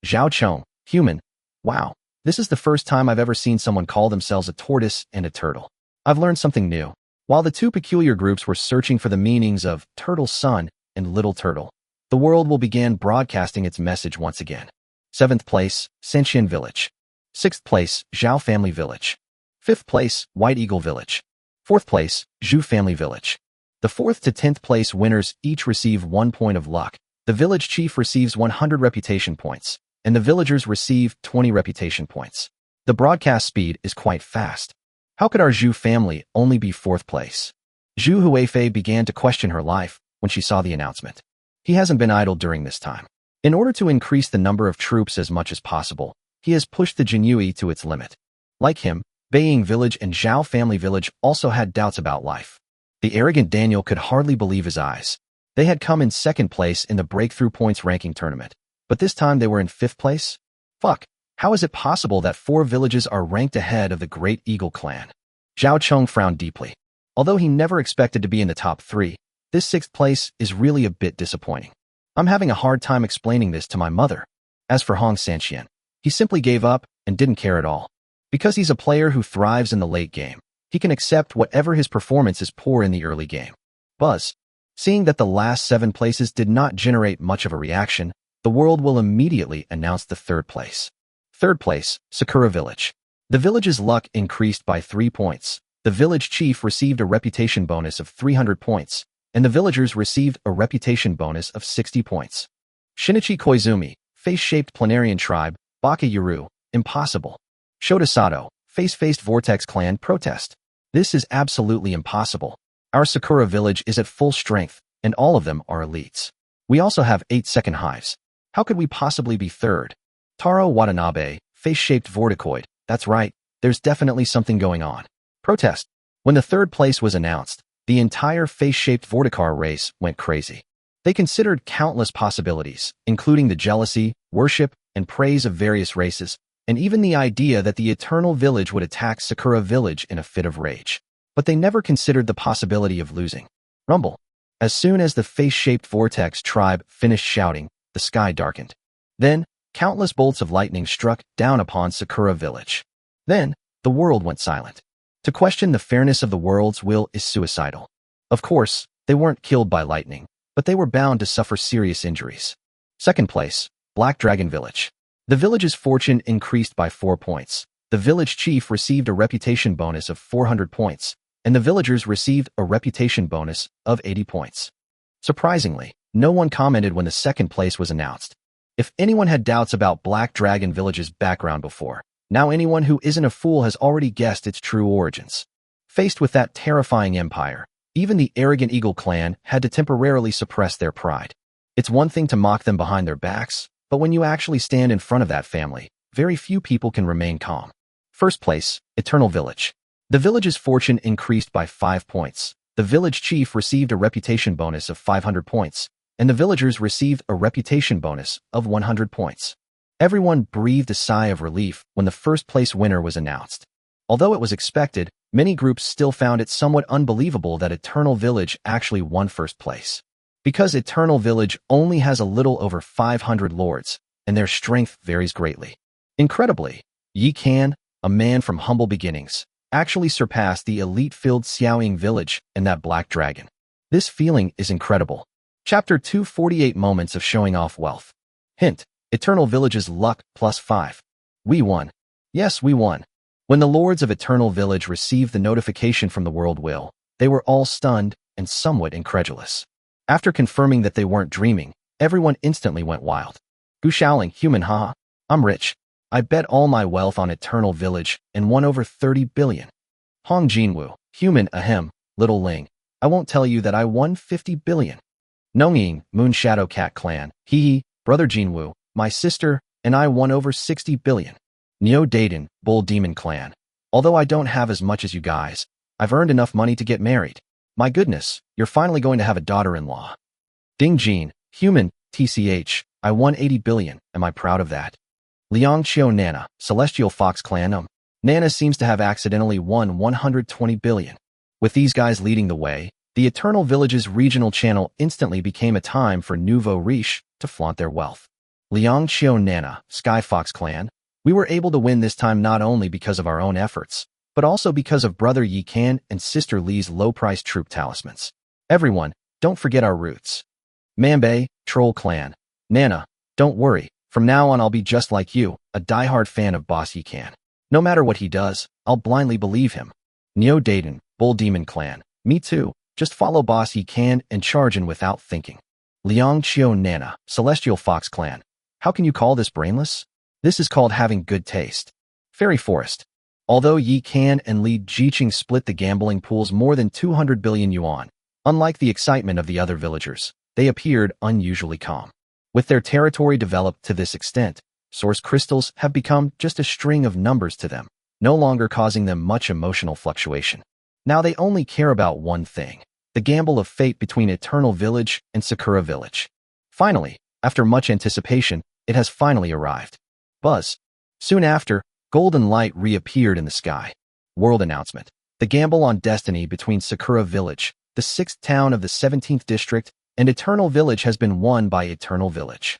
Zhao Chong, human. Wow, this is the first time I've ever seen someone call themselves a tortoise and a turtle. I've learned something new. While the two peculiar groups were searching for the meanings of turtle son and little turtle, the world will begin broadcasting its message once again. 7th place, Senshin Village. 6th place, Zhao Family Village. 5th place, White Eagle Village. 4th place, Zhu Family Village. The 4th to 10th place winners each receive 1 point of luck. The village chief receives 100 reputation points, and the villagers receive 20 reputation points. The broadcast speed is quite fast. How could our Zhu family only be 4th place? Zhu Huifei began to question her life when she saw the announcement. He hasn't been idle during this time. In order to increase the number of troops as much as possible, he has pushed the Jinyui to its limit. Like him, Beiying Village and Zhao Family Village also had doubts about life. The arrogant Daniel could hardly believe his eyes. They had come in 2nd place in the Breakthrough Points ranking tournament, but this time they were in 5th place? Fuck, how is it possible that 4 villages are ranked ahead of the Great Eagle Clan? Zhao Chong frowned deeply. Although he never expected to be in the top 3, this 6th place is really a bit disappointing. I'm having a hard time explaining this to my mother. As for Hong Sanqian, he simply gave up and didn't care at all. Because he's a player who thrives in the late game, he can accept whatever his performance is poor in the early game. Buzz. Seeing that the last 7 places did not generate much of a reaction, the world will immediately announce the 3rd place. 3rd place, Sakura Village. The village's luck increased by 3 points. The village chief received a reputation bonus of 300 points, and the villagers received a reputation bonus of 60 points. Shinichi Koizumi, face-shaped planarian tribe, Baka Yuru, impossible. Shota Sato, face-faced vortex clan protest. This is absolutely impossible. Our Sakura village is at full strength, and all of them are elites. We also have 8 second hives. How could we possibly be 3rd? Taro Watanabe, face-shaped vorticoid. That's right, there's definitely something going on. Protest. When the 3rd place was announced, the entire face-shaped vorticar race went crazy. They considered countless possibilities, including the jealousy, worship, and praise of various races, and even the idea that the Eternal Village would attack Sakura Village in a fit of rage. But they never considered the possibility of losing. Rumble. As soon as the face-shaped vortex tribe finished shouting, the sky darkened. Then, countless bolts of lightning struck down upon Sakura Village. Then, the world went silent. To question the fairness of the world's will is suicidal. Of course, they weren't killed by lightning, but they were bound to suffer serious injuries. 2nd place, Black Dragon Village. The village's fortune increased by 4 points. The village chief received a reputation bonus of 400 points, and the villagers received a reputation bonus of 80 points. Surprisingly, no one commented when the 2nd place was announced. If anyone had doubts about Black Dragon Village's background before, now anyone who isn't a fool has already guessed its true origins. Faced with that terrifying empire, even the arrogant Eagle clan had to temporarily suppress their pride. It's one thing to mock them behind their backs, but when you actually stand in front of that family, very few people can remain calm. 1st place, Eternal Village. The village's fortune increased by 5 points. The village chief received a reputation bonus of 500 points, and the villagers received a reputation bonus of 100 points. Everyone breathed a sigh of relief when the 1st place winner was announced. Although it was expected, many groups still found it somewhat unbelievable that Eternal Village actually won 1st place. Because Eternal Village only has a little over 500 lords, and their strength varies greatly. Incredibly, Yi Kan, a man from humble beginnings, actually surpassed the elite-filled Xiaoying village and that Black Dragon. This feeling is incredible. Chapter 248 Moments of Showing Off Wealth. Hint, Eternal Village's luck +5. We won. Yes, we won. When the lords of Eternal Village received the notification from the world will, they were all stunned and somewhat incredulous. After confirming that they weren't dreaming, everyone instantly went wild. Gu Shaoling, human haha. I'm rich. I bet all my wealth on Eternal Village and won over 30 billion. Hong Jinwoo, human ahem, little Ling. I won't tell you that I won 50 billion. Nongying, Moon Shadow Cat Clan, hee, brother Jinwoo, my sister, and I won over 60 billion. Neo Daden, Bull Demon Clan, Although I don't have as much as you guys, I've earned enough money to get married. My goodness, you're finally going to have a daughter-in-law. Ding Jean, human, TCH, I won 80 billion, am I proud of that? Liang Qiu Nana, Celestial Fox Clan. Nana seems to have accidentally won 120 billion. With these guys leading the way, the Eternal Village's regional channel instantly became a time for nouveau riche to flaunt their wealth. Liang Qiu Nana, Sky Fox Clan, we were able to win this time not only because of our own efforts, but also because of brother Yi Kan and sister Li's low-priced troop talismans. Everyone, don't forget our roots. Manbei, Troll Clan. Nana, don't worry, from now on I'll be just like you, a diehard fan of Boss Yi Kan. No matter what he does, I'll blindly believe him. Neo Dayton, Bull Demon Clan. Me too, just follow Boss Yi Kan and charge in without thinking. Liang Qiu Nana, Celestial Fox Clan. How can you call this brainless? This is called having good taste. Fairy Forest. Although Yi Kan and Li Jiqing split the gambling pools more than 200 billion yuan, unlike the excitement of the other villagers, they appeared unusually calm. With their territory developed to this extent, source crystals have become just a string of numbers to them, no longer causing them much emotional fluctuation. Now they only care about one thing, the gamble of fate between Eternal Village and Sakura Village. Finally, after much anticipation, it has finally arrived. Buzz. Soon after, golden light reappeared in the sky. World announcement. The gamble on destiny between Sakura Village, the 6th town of the 17th district, and Eternal Village has been won by Eternal Village.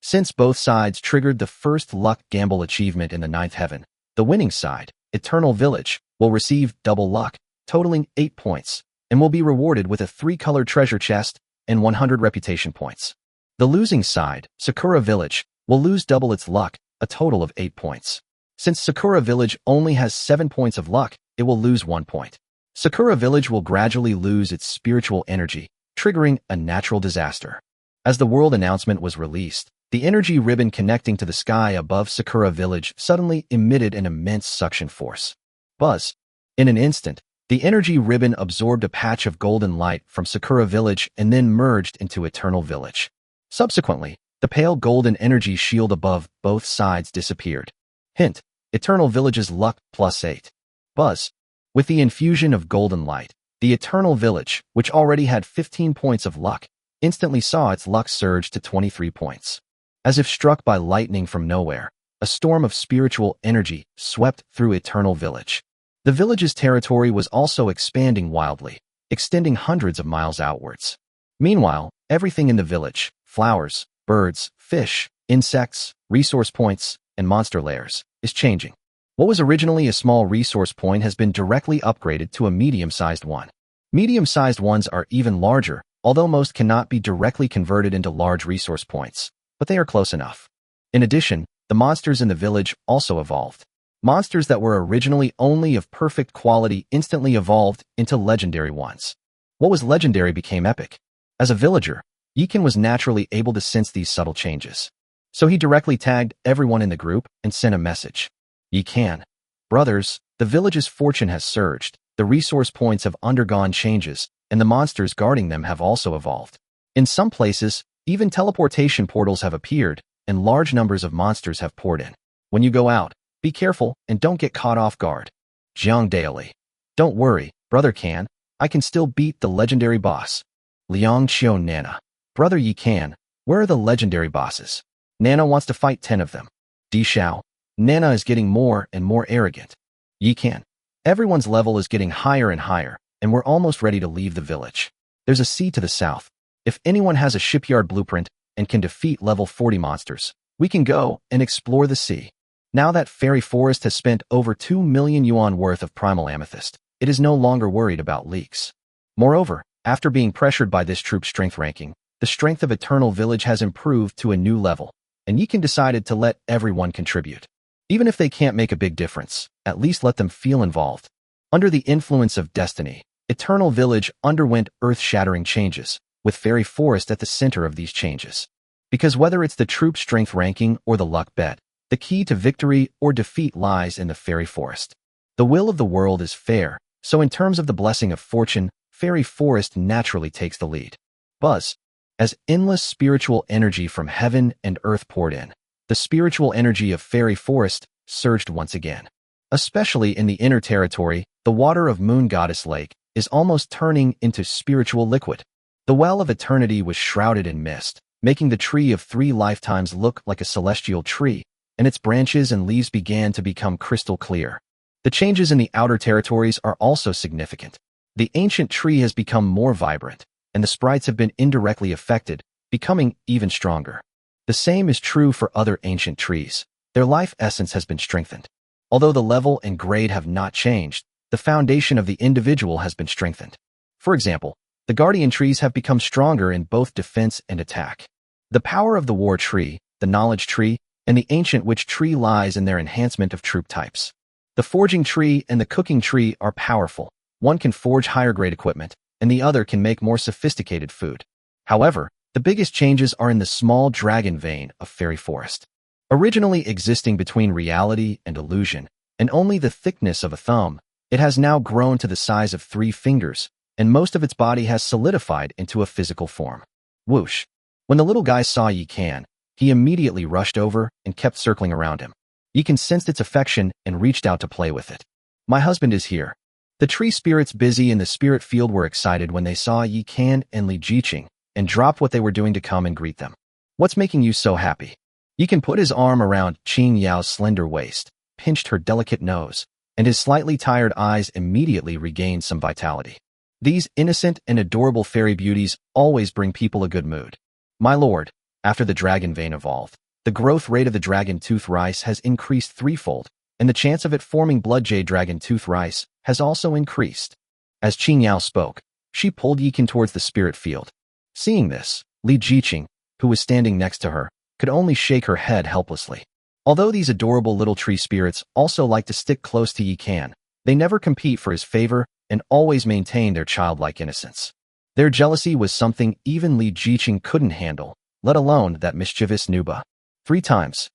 Since both sides triggered the first luck gamble achievement in the 9th heaven, the winning side, Eternal Village, will receive double luck, totaling 8 points, and will be rewarded with a 3-color treasure chest and 100 reputation points. The losing side, Sakura Village, will lose double its luck, a total of 8 points. Since Sakura Village only has 7 points of luck, it will lose 1 point. Sakura Village will gradually lose its spiritual energy, triggering a natural disaster. As the world announcement was released, the energy ribbon connecting to the sky above Sakura Village suddenly emitted an immense suction force. Buzz. In an instant, the energy ribbon absorbed a patch of golden light from Sakura Village and then merged into Eternal Village. Subsequently, the pale golden energy shield above both sides disappeared. Hint: Eternal Village's luck +8. Buzz. With the infusion of golden light, the Eternal Village, which already had 15 points of luck, instantly saw its luck surge to 23 points. As if struck by lightning from nowhere, a storm of spiritual energy swept through Eternal Village. The village's territory was also expanding wildly, extending hundreds of miles outwards. Meanwhile, everything in the village, flowers, birds, fish, insects, resource points, and monster lairs, is changing. What was originally a small resource point has been directly upgraded to a medium-sized one. Medium-sized ones are even larger, although most cannot be directly converted into large resource points, but they are close enough. In addition, the monsters in the village also evolved. Monsters that were originally only of perfect quality instantly evolved into legendary ones. What was legendary became epic. As a villager, Yi Kan was naturally able to sense these subtle changes. So he directly tagged everyone in the group and sent a message. Yi Kan. Brothers, the village's fortune has surged, the resource points have undergone changes, and the monsters guarding them have also evolved. In some places, even teleportation portals have appeared, and large numbers of monsters have poured in. When you go out, be careful and don't get caught off guard. Jiang Daily. Don't worry, Brother Kan, I can still beat the legendary boss. Liang Qiu Nana. Brother Yi Kan, where are the legendary bosses? Nana wants to fight 10 of them. Di Xiao. Nana is getting more and more arrogant. Yi Kan. Everyone's level is getting higher and higher, and we're almost ready to leave the village. There's a sea to the south. If anyone has a shipyard blueprint and can defeat level 40 monsters, we can go and explore the sea. Now that Fairy Forest has spent over 2 million yuan worth of primal amethyst, it is no longer worried about leaks. Moreover, after being pressured by this troop strength ranking, the strength of Eternal Village has improved to a new level, and Yi Kan decided to let everyone contribute. Even if they can't make a big difference, at least let them feel involved. Under the influence of destiny, Eternal Village underwent earth-shattering changes, with Fairy Forest at the center of these changes. Because whether it's the troop strength ranking or the luck bet, the key to victory or defeat lies in the Fairy Forest. The will of the world is fair, so in terms of the blessing of fortune, Fairy Forest naturally takes the lead. Buzz. As endless spiritual energy from heaven and earth poured in, the spiritual energy of Fairy Forest surged once again. Especially in the inner territory, the water of Moon Goddess Lake is almost turning into spiritual liquid. The Well of Eternity was shrouded in mist, making the Tree of Three Lifetimes look like a celestial tree, and its branches and leaves began to become crystal clear. The changes in the outer territories are also significant. The ancient tree has become more vibrant, and the sprites have been indirectly affected, becoming even stronger. The same is true for other ancient trees. Their life essence has been strengthened. Although the level and grade have not changed, the foundation of the individual has been strengthened. For example, the guardian trees have become stronger in both defense and attack. The power of the war tree, the knowledge tree, and the ancient witch tree lies in their enhancement of troop types. The forging tree and the cooking tree are powerful. One can forge higher grade equipment, and the other can make more sophisticated food. However, the biggest changes are in the small dragon vein of Fairy Forest. Originally existing between reality and illusion, and only the thickness of a thumb, it has now grown to the size of 3 fingers, and most of its body has solidified into a physical form. Whoosh! When the little guy saw Yi Kan, he immediately rushed over and kept circling around him. Yi Kan sensed its affection and reached out to play with it. My husband is here. The tree spirits busy in the spirit field were excited when they saw Yi Kan and Li Jiqing, and dropped what they were doing to come and greet them. What's making you so happy? Yi Kan put his arm around Qing Yao's slender waist, pinched her delicate nose, and his slightly tired eyes immediately regained some vitality. These innocent and adorable fairy beauties always bring people a good mood. My lord, after the dragon vein evolved, the growth rate of the dragon tooth rice has increased 3-fold, and the chance of it forming blood jade dragon tooth rice has also increased. As Qing Yao spoke, she pulled Yi Kan towards the spirit field. Seeing this, Li Jiqing, who was standing next to her, could only shake her head helplessly. Although these adorable little tree spirits also like to stick close to Yi Kan, they never compete for his favor and always maintain their childlike innocence. Their jealousy was something even Li Jiqing couldn't handle, let alone that mischievous Nuba. 3 times.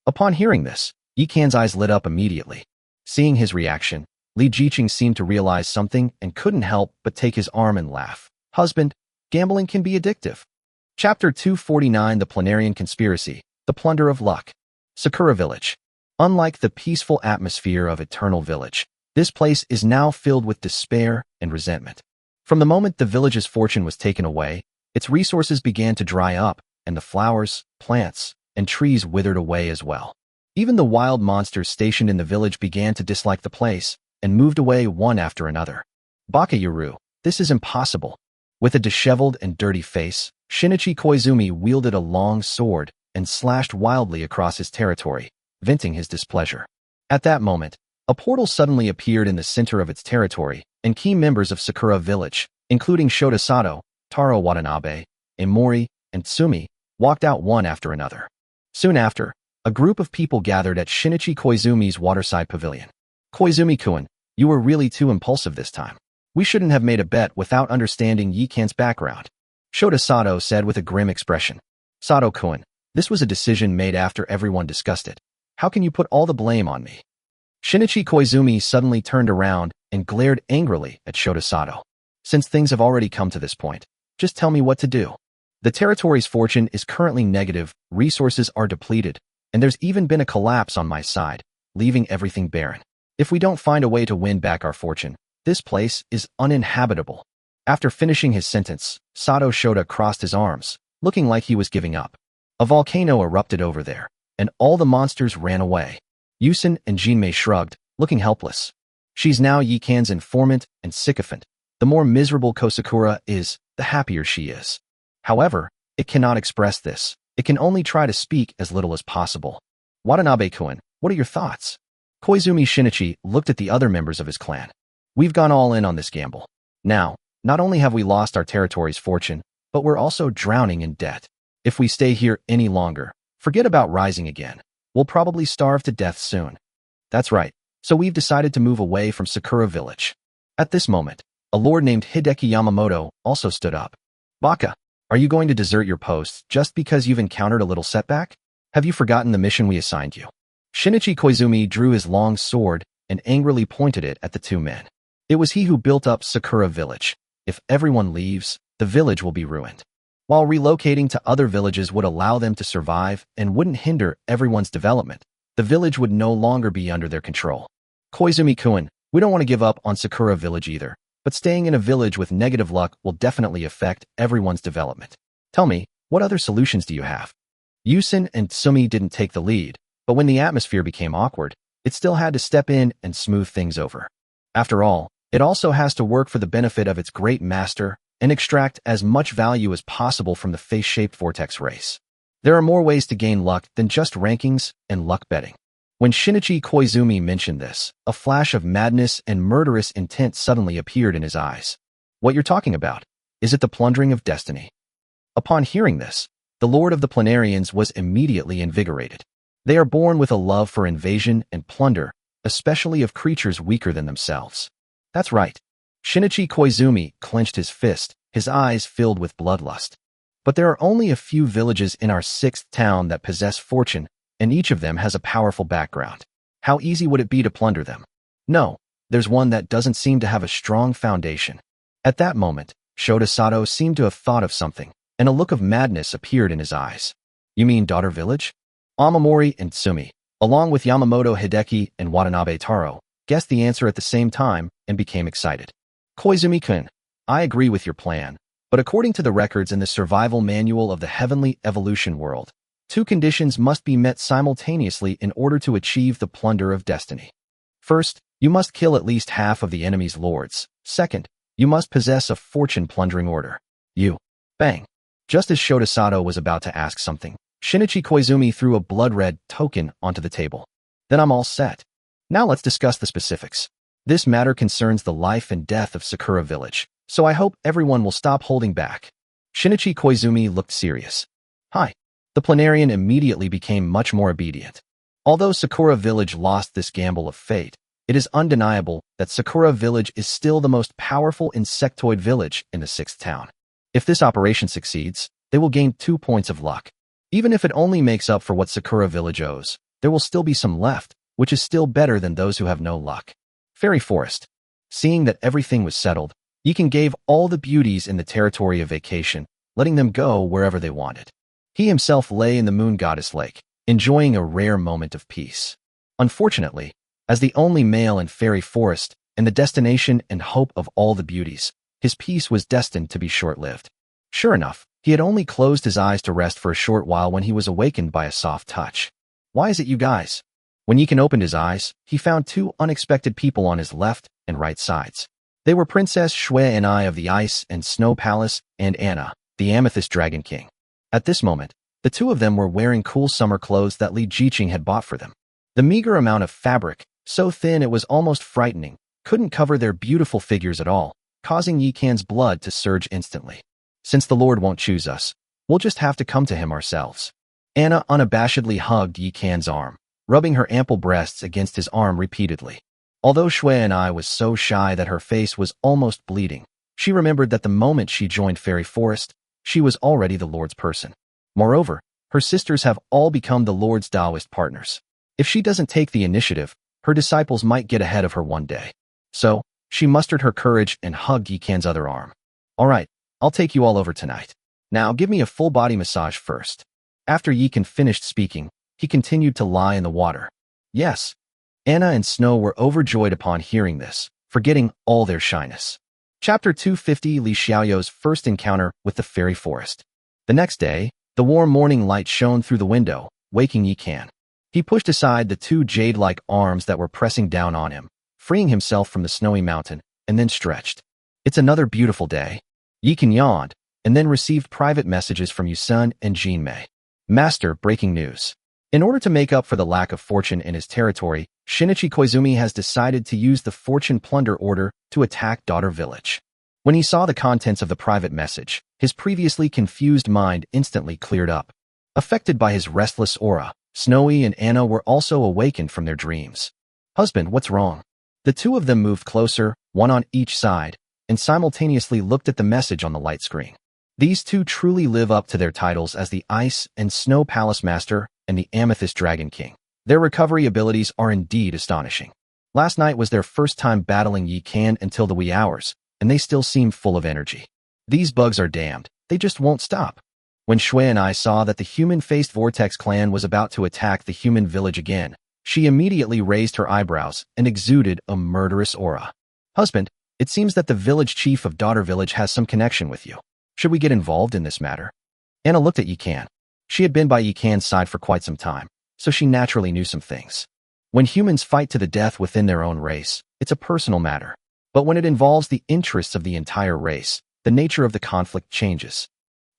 Upon hearing this, Yi Kan's eyes lit up immediately. Seeing his reaction, Li Jiqing seemed to realize something and couldn't help but take his arm and laugh. Husband, gambling can be addictive. Chapter 249 The Planarian Conspiracy, The Plunder of Luck. Sakura Village. Unlike the peaceful atmosphere of Eternal Village, this place is now filled with despair and resentment. From the moment the village's fortune was taken away, its resources began to dry up, and the flowers, plants, and trees withered away as well. Even the wild monsters stationed in the village began to dislike the place, and moved away one after another. Bakayuru, this is impossible. With a disheveled and dirty face, Shinichi Koizumi wielded a long sword and slashed wildly across his territory, venting his displeasure. At that moment, a portal suddenly appeared in the center of its territory, and key members of Sakura Village, including Shota Sato, Taro Watanabe, Emori, and Tsumi, walked out one after another. Soon after, a group of people gathered at Shinichi Koizumi's waterside pavilion. Koizumi-kun, you were really too impulsive this time. We shouldn't have made a bet without understanding Yi Kan's background. Shota Sato said with a grim expression. Sato-kun, this was a decision made after everyone discussed it. How can you put all the blame on me? Shinichi Koizumi suddenly turned around and glared angrily at Shota Sato. Since things have already come to this point, just tell me what to do. The territory's fortune is currently negative, resources are depleted, and there's even been a collapse on my side, leaving everything barren. If we don't find a way to win back our fortune, this place is uninhabitable. After finishing his sentence, Sato Shota crossed his arms, looking like he was giving up. A volcano erupted over there, and all the monsters ran away. Yusen and Jinmei shrugged, looking helpless. She's now Yi Kan's informant and sycophant. The more miserable Kosakura is, the happier she is. However, it cannot express this. It can only try to speak as little as possible. Watanabe-kun, what are your thoughts? Koizumi Shinichi looked at the other members of his clan. We've gone all in on this gamble. Now, not only have we lost our territory's fortune, but we're also drowning in debt. If we stay here any longer, forget about rising again. We'll probably starve to death soon. That's right, so we've decided to move away from Sakura Village. At this moment, a lord named Hideki Yamamoto also stood up. Baka, are you going to desert your post just because you've encountered a little setback? Have you forgotten the mission we assigned you? Shinichi Koizumi drew his long sword and angrily pointed it at the 2 men. It was he who built up Sakura Village. If everyone leaves, the village will be ruined. While relocating to other villages would allow them to survive and wouldn't hinder everyone's development, the village would no longer be under their control. Koizumi-kun, we don't want to give up on Sakura Village either, but staying in a village with negative luck will definitely affect everyone's development. Tell me, what other solutions do you have? Yusin and Tsumi didn't take the lead, but when the atmosphere became awkward, it still had to step in and smooth things over. After all, it also has to work for the benefit of its great master and extract as much value as possible from the face-shaped vortex race. There are more ways to gain luck than just rankings and luck betting. When Shinichi Koizumi mentioned this, a flash of madness and murderous intent suddenly appeared in his eyes. What you're talking about? Is it the plundering of destiny? Upon hearing this, the Lord of the Planarians was immediately invigorated. They are born with a love for invasion and plunder, especially of creatures weaker than themselves. That's right. Shinichi Koizumi clenched his fist, his eyes filled with bloodlust. But there are only a few villages in our 6th town that possess fortune, and each of them has a powerful background. How easy would it be to plunder them? No, there's one that doesn't seem to have a strong foundation. At that moment, Shota Sato seemed to have thought of something, and a look of madness appeared in his eyes. You mean Daughter Village? Amamori and Tsumi, along with Yamamoto Hideki and Watanabe Taro, guessed the answer at the same time and became excited. Koizumi-kun, I agree with your plan, but according to the records in the survival manual of the Heavenly Evolution World, 2 conditions must be met simultaneously in order to achieve the plunder of destiny. First, you must kill at least half of the enemy's lords. Second, you must possess a fortune-plundering order. Bang. Just as Shota Sato was about to ask something, Shinichi Koizumi threw a blood-red token onto the table. Then I'm all set. Now let's discuss the specifics. This matter concerns the life and death of Sakura Village, so I hope everyone will stop holding back. Shinichi Koizumi looked serious. Hi. The Planarian immediately became much more obedient. Although Sakura Village lost this gamble of fate, it is undeniable that Sakura Village is still the most powerful insectoid village in the 6th town. If this operation succeeds, they will gain 2 points of luck. Even if it only makes up for what Sakura Village owes, there will still be some left, which is still better than those who have no luck. Fairy Forest. Seeing that everything was settled, Yikan gave all the beauties in the territory a vacation, letting them go wherever they wanted. He himself lay in the Moon Goddess Lake, enjoying a rare moment of peace. Unfortunately, as the only male in Fairy Forest and the destination and hope of all the beauties, his peace was destined to be short-lived. Sure enough, he had only closed his eyes to rest for a short while when he was awakened by a soft touch. Why is it you guys? When Yikan opened his eyes, he found 2 unexpected people on his left and right sides. They were Princess Shui and I of the Ice and Snow Palace and Anna, the Amethyst Dragon King. At this moment, the 2 of them were wearing cool summer clothes that Li Jiqing had bought for them. The meager amount of fabric, so thin it was almost frightening, couldn't cover their beautiful figures at all, causing Yikan's blood to surge instantly. Since the Lord won't choose us, we'll just have to come to him ourselves. Anna unabashedly hugged Yikan's arm, rubbing her ample breasts against his arm repeatedly. Although Shui and I was so shy that her face was almost bleeding, she remembered that the moment she joined Fairy Forest, she was already the Lord's person. Moreover, her sisters have all become the Lord's Taoist partners. If she doesn't take the initiative, her disciples might get ahead of her one day. So, she mustered her courage and hugged Yikan's other arm. All right, I'll take you all over tonight. Now give me a full body massage first. After Yikan finished speaking, he continued to lie in the water. Yes. Anna and Snow were overjoyed upon hearing this, forgetting all their shyness. Chapter 250 Li Xiaoyou's first encounter with the fairy forest. The next day, the warm morning light shone through the window, waking Yikan. He pushed aside the 2 jade-like arms that were pressing down on him, freeing himself from the snowy mountain, and then stretched. It's another beautiful day. Yikan yawned, and then received private messages from Yusun and Jinmei. Master, breaking news. In order to make up for the lack of fortune in his territory, Shinichi Koizumi has decided to use the Fortune Plunder Order to attack Daughter Village. When he saw the contents of the private message, his previously confused mind instantly cleared up. Affected by his restless aura, Snowy and Anna were also awakened from their dreams. Husband, what's wrong? The 2 of them moved closer, one on each side, and simultaneously looked at the message on the light screen. These 2 truly live up to their titles as the Ice and Snow Palace Master and the Amethyst Dragon King. Their recovery abilities are indeed astonishing. Last night was their first time battling Yikan until the wee hours, and they still seem full of energy. These bugs are damned, they just won't stop. When Shui and I saw that the human-faced Vortex clan was about to attack the human village again, She immediately raised her eyebrows and exuded a murderous aura. Husband, it seems that the village chief of Daughter Village has some connection with you. Should we get involved in this matter? Anna looked at Yikan. She had been by Yikan's side for quite some time, so she naturally knew some things. When humans fight to the death within their own race, it's a personal matter. But when it involves the interests of the entire race, the nature of the conflict changes.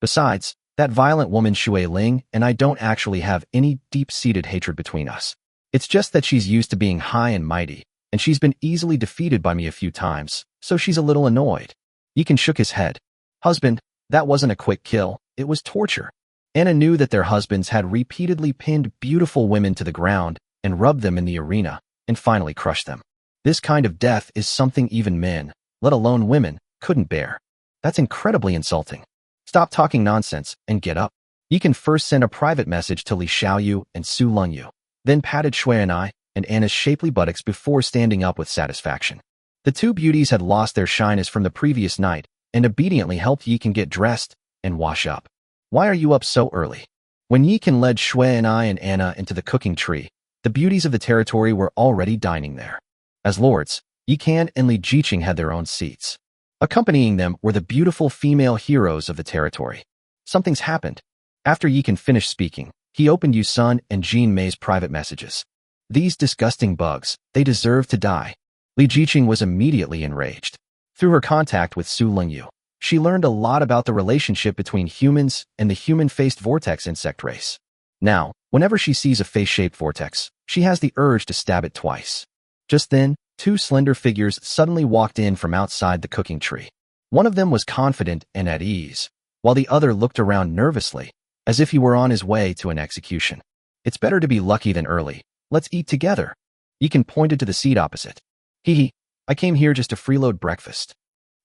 Besides, that violent woman Shui Ling and I don't actually have any deep-seated hatred between us. It's just that she's used to being high and mighty, and she's been easily defeated by me a few times, so she's a little annoyed. Yikan shook his head. Husband, that wasn't a quick kill, it was torture. Anna knew that their husbands had repeatedly pinned beautiful women to the ground and rubbed them in the arena, and finally crushed them. This kind of death is something even men, let alone women, couldn't bear. That's incredibly insulting. Stop talking nonsense and get up. Yikan first sent a private message to Li Xiaoyu and Su Lengyu, then patted Shui and I and Anna's shapely buttocks before standing up with satisfaction. The two beauties had lost their shyness from the previous night and obediently helped Yikan get dressed and wash up. Why are you up so early? When Yikan led Shui and I and Anna into the cooking tree, the beauties of the territory were already dining there. As lords, Yikan and Li Jiqing had their own seats. Accompanying them were the beautiful female heroes of the territory. Something's happened. After Yikan finished speaking, he opened Yu Sun and Jean Mei's private messages. These disgusting bugs, they deserve to die. Li Jiqing was immediately enraged. Through her contact with Su Lengyu, she learned a lot about the relationship between humans and the human-faced vortex insect race. Now, whenever she sees a face-shaped vortex, she has the urge to stab it twice. Just then, two slender figures suddenly walked in from outside the cooking tree. One of them was confident and at ease, while the other looked around nervously, as if he were on his way to an execution. It's better to be lucky than early. Let's eat together. Yikan pointed to the seat opposite. Hee, I came here just to freeload breakfast.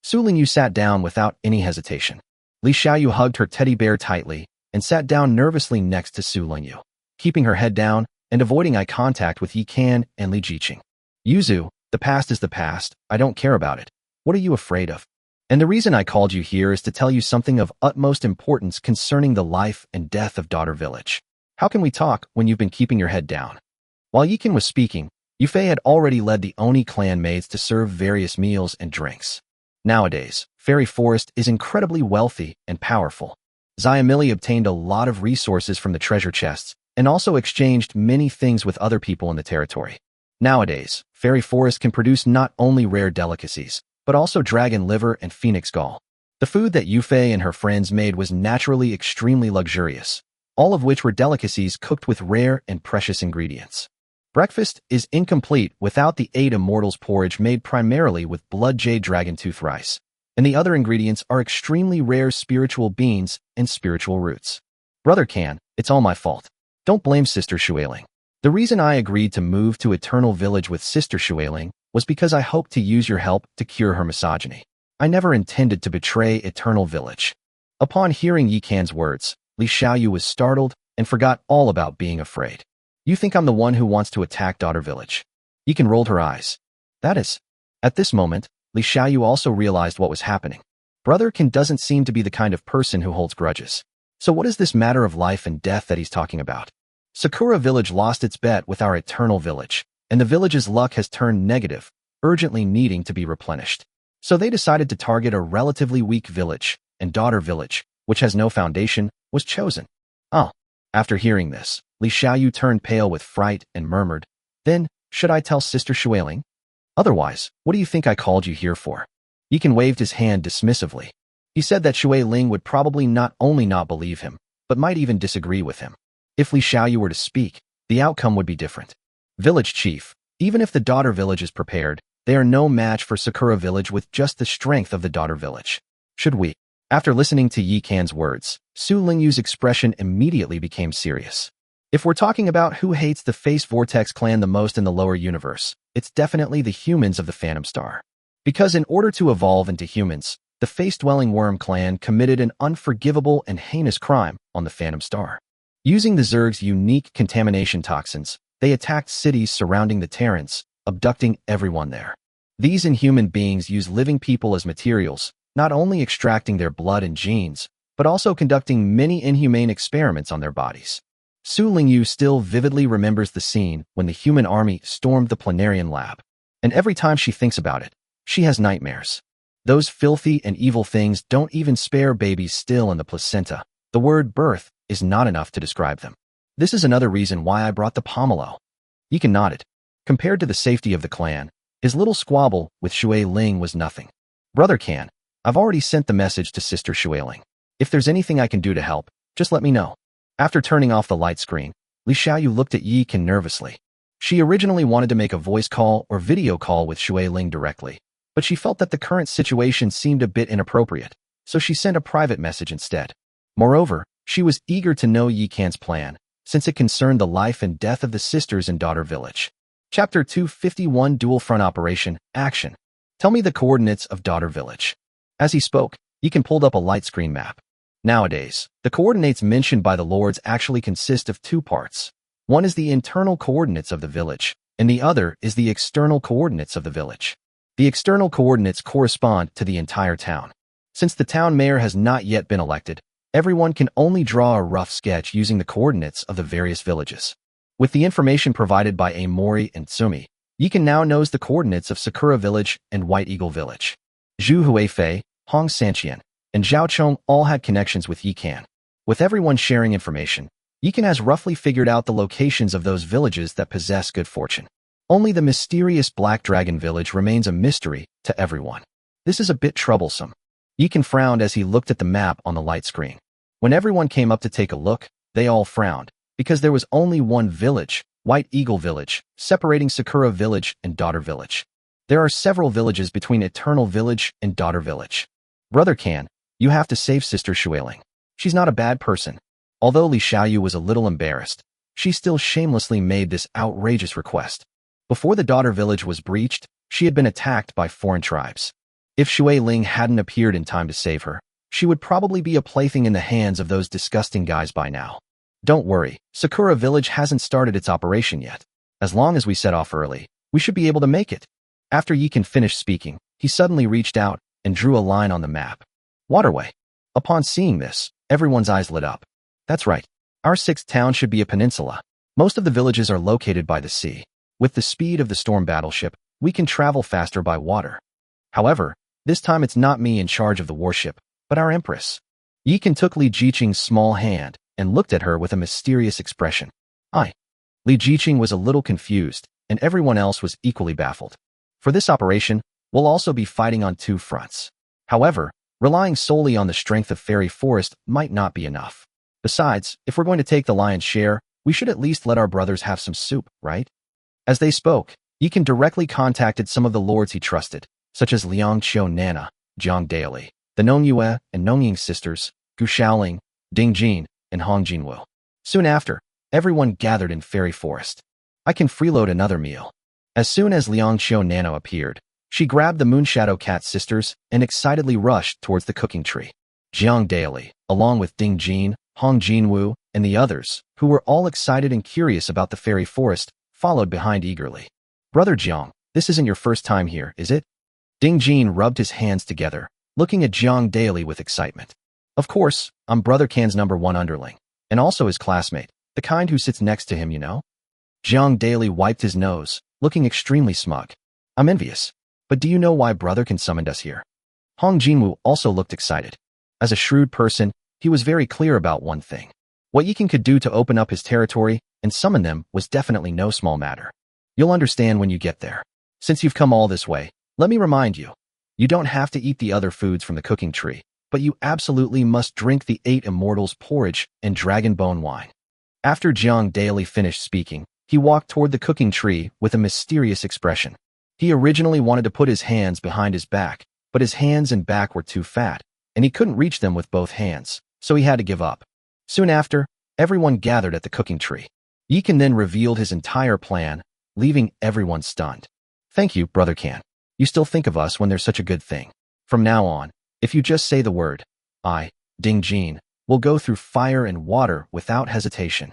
Su Lingyu sat down without any hesitation. Li Xiaoyu hugged her teddy bear tightly and sat down nervously next to Su Lingyu, keeping her head down and avoiding eye contact with Yikan and Li Jiqing. Yuzu, the past is the past, I don't care about it. What are you afraid of? And the reason I called you here is to tell you something of utmost importance concerning the life and death of Daughter Village. How can we talk when you've been keeping your head down? While Yikan was speaking, Yufei had already led the Oni clan maids to serve various meals and drinks. Nowadays, Fairy Forest is incredibly wealthy and powerful. Xiamili obtained a lot of resources from the treasure chests and also exchanged many things with other people in the territory. Nowadays, Fairy Forest can produce not only rare delicacies, but also dragon liver and phoenix gall. The food that Yufei and her friends made was naturally extremely luxurious, all of which were delicacies cooked with rare and precious ingredients. Breakfast is incomplete without the 8 immortals porridge made primarily with blood jade dragon tooth rice, and the other ingredients are extremely rare spiritual beans and spiritual roots. Brother Can, it's all my fault. Don't blame Sister Shuailing. The reason I agreed to move to Eternal Village with Sister Shuailing was because I hoped to use your help to cure her misogyny. I never intended to betray Eternal Village. Upon hearing Yikan's words, Li Xiaoyu was startled and forgot all about being afraid. You think I'm the one who wants to attack Daughter Village? Yikan rolled her eyes. That is. At this moment, Li Xiaoyu also realized what was happening. Brother Can doesn't seem to be the kind of person who holds grudges. So what is this matter of life and death that he's talking about? Sakura Village lost its bet with our Eternal Village, and the village's luck has turned negative, urgently needing to be replenished. So they decided to target a relatively weak village, and Daughter Village, which has no foundation, was chosen. Oh. After hearing this, Li Xiaoyu turned pale with fright and murmured, Then, should I tell Sister Shuailing? Otherwise, what do you think I called you here for? Yikan waved his hand dismissively. He said that Shuailing would probably not only not believe him, but might even disagree with him. If Li Xiaoyu were to speak, the outcome would be different. Village Chief, even if the Daughter Village is prepared, they are no match for Sakura Village with just the strength of the Daughter Village. Should we? After listening to Yikan's words, Su Lingyu's expression immediately became serious. If we're talking about who hates the Face Vortex clan the most in the lower universe, it's definitely the humans of the Phantom Star. Because in order to evolve into humans, the Face-Dwelling Worm clan committed an unforgivable and heinous crime on the Phantom Star. Using the Zerg's unique contamination toxins, they attacked cities surrounding the Terrans, abducting everyone there. These inhuman beings use living people as materials, not only extracting their blood and genes, but also conducting many inhumane experiments on their bodies. Su Lingyu still vividly remembers the scene when the human army stormed the planarian lab. And every time she thinks about it, she has nightmares. Those filthy and evil things don't even spare babies still in the placenta. The word birth is not enough to describe them. This is another reason why I brought the pomelo. Yikan nodded. Compared to the safety of the clan, his little squabble with Shui Ling was nothing. Brother Can, I've already sent the message to Sister Shui Ling. If there's anything I can do to help, just let me know. After turning off the light screen, Li Xiaoyu looked at Yi Kan nervously. She originally wanted to make a voice call or video call with Shui Ling directly, but she felt that the current situation seemed a bit inappropriate, so she sent a private message instead. Moreover, she was eager to know Yi Kan's plan, since it concerned the life and death of the sisters in Daughter Village. Chapter 251 Dual Front Operation Action. Tell me the coordinates of Daughter Village. As he spoke, Yi Kan pulled up a light screen map. Nowadays, the coordinates mentioned by the lords actually consist of two parts. One is the internal coordinates of the village, and the other is the external coordinates of the village. The external coordinates correspond to the entire town. Since the town mayor has not yet been elected, everyone can only draw a rough sketch using the coordinates of the various villages. With the information provided by Amori and Tsumi, Yi Kan now knows the coordinates of Sakura Village and White Eagle Village. Zhu Huifei, Hong Sanqian, and Zhao Chong all had connections with Yi Kan. With everyone sharing information, Yi Kan has roughly figured out the locations of those villages that possess good fortune. Only the mysterious Black Dragon Village remains a mystery to everyone. This is a bit troublesome. Yi Kan frowned as he looked at the map on the light screen. When everyone came up to take a look, they all frowned, because there was only one village, White Eagle Village, separating Sakura Village and Daughter Village. There are several villages between Eternal Village and Daughter Village. Brother Can, you have to save Sister Shui Ling. She's not a bad person. Although Li Xiaoyu was a little embarrassed, she still shamelessly made this outrageous request. Before the Daughter Village was breached, she had been attacked by foreign tribes. If Shui Ling hadn't appeared in time to save her, she would probably be a plaything in the hands of those disgusting guys by now. Don't worry, Sakura Village hasn't started its operation yet. As long as we set off early, we should be able to make it. After Yi Kan finished speaking, he suddenly reached out and drew a line on the map. Waterway. Upon seeing this, everyone's eyes lit up. That's right. Our sixth town should be a peninsula. Most of the villages are located by the sea. With the speed of the storm battleship, we can travel faster by water. However, this time it's not me in charge of the warship, but our empress. Yi Kan took Li Jiqing's small hand and looked at her with a mysterious expression. Li Jiqing was a little confused, and everyone else was equally baffled. For this operation, we'll also be fighting on two fronts. However, relying solely on the strength of Fairy Forest might not be enough. Besides, if we're going to take the lion's share, we should at least let our brothers have some soup, right? As they spoke, Yi Kan directly contacted some of the lords he trusted, such as Liang Qiu Nana, Jiang Daili, the Nongyue and Nongying sisters, Gu Shaoling, Ding Jin, and Hong Jinwu. Soon after, everyone gathered in Fairy Forest. I can freeload another meal. As soon as Liang Qiu Nano appeared, she grabbed the Moonshadow Cat sisters and excitedly rushed towards the cooking tree. Jiang Daili, along with Ding Jin, Hong Jinwu, and the others, who were all excited and curious about the Fairy Forest, followed behind eagerly. Brother Jiang, this isn't your first time here, is it? Ding Jin rubbed his hands together, looking at Jiang Daili with excitement. Of course, I'm Brother Can's #1 underling, and also his classmate, the kind who sits next to him, you know? Jiang Daili wiped his nose, looking extremely smug. I'm envious. But do you know why Brother Can summoned us here? Hong Jinwu also looked excited. As a shrewd person, he was very clear about one thing. What Yi Kan could do to open up his territory and summon them was definitely no small matter. You'll understand when you get there. Since you've come all this way, let me remind you. You don't have to eat the other foods from the cooking tree, but you absolutely must drink the 8 Immortals porridge and dragon bone wine. After Jiang Daili finished speaking, he walked toward the cooking tree with a mysterious expression. He originally wanted to put his hands behind his back, but his hands and back were too fat, and he couldn't reach them with both hands, so he had to give up. Soon after, everyone gathered at the cooking tree. Yi Kan then revealed his entire plan, leaving everyone stunned. Thank you, Brother Can. You still think of us when there's such a good thing. From now on, if you just say the word, I, Ding Jin, will go through fire and water without hesitation.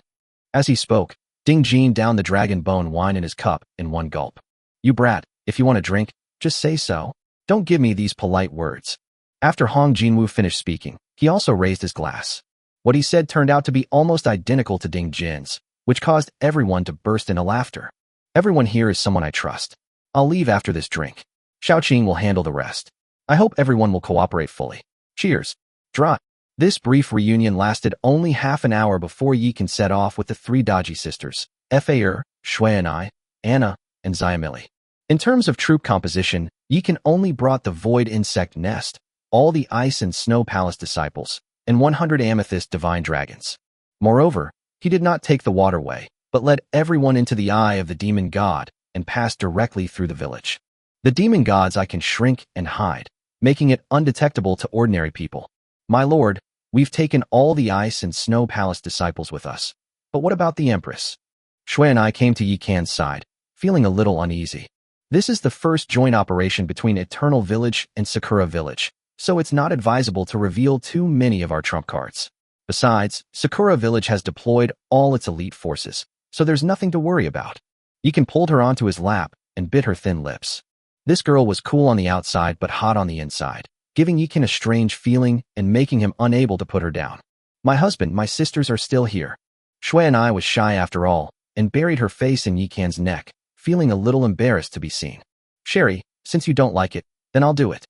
As he spoke, Ding Jin downed the dragon bone wine in his cup in one gulp. You brat, if you want a drink, just say so. Don't give me these polite words. After Hong Jinwu finished speaking, he also raised his glass. What he said turned out to be almost identical to Ding Jin's, which caused everyone to burst into laughter. Everyone here is someone I trust. I'll leave after this drink. Xiaoqing will handle the rest. I hope everyone will cooperate fully. Cheers. Dra. This brief reunion lasted only half an hour before Yi Can set off with the three dodgy sisters, Fa, Shui and I, Anna, and Xiamili. In terms of troop composition, Yi Can only brought the Void Insect Nest, all the Ice and Snow Palace disciples, and 100 Amethyst Divine Dragons. Moreover, he did not take the waterway, but led everyone into the eye of the demon god and passed directly through the village. The demon gods I can shrink and hide, making it undetectable to ordinary people. My lord, we've taken all the Ice and Snow Palace disciples with us. But what about the Empress? Shui and I came to Yi Can's side, feeling a little uneasy. This is the first joint operation between Eternal Village and Sakura Village, so it's not advisable to reveal too many of our trump cards. Besides, Sakura Village has deployed all its elite forces, so there's nothing to worry about. Yi Can pulled her onto his lap and bit her thin lips. This girl was cool on the outside but hot on the inside, giving Yi Can a strange feeling and making him unable to put her down. My husband, my sisters are still here. Shui and I was shy after all, and buried her face in Yi Can's neck, feeling a little embarrassed to be seen. Sherry, since you don't like it, then I'll do it.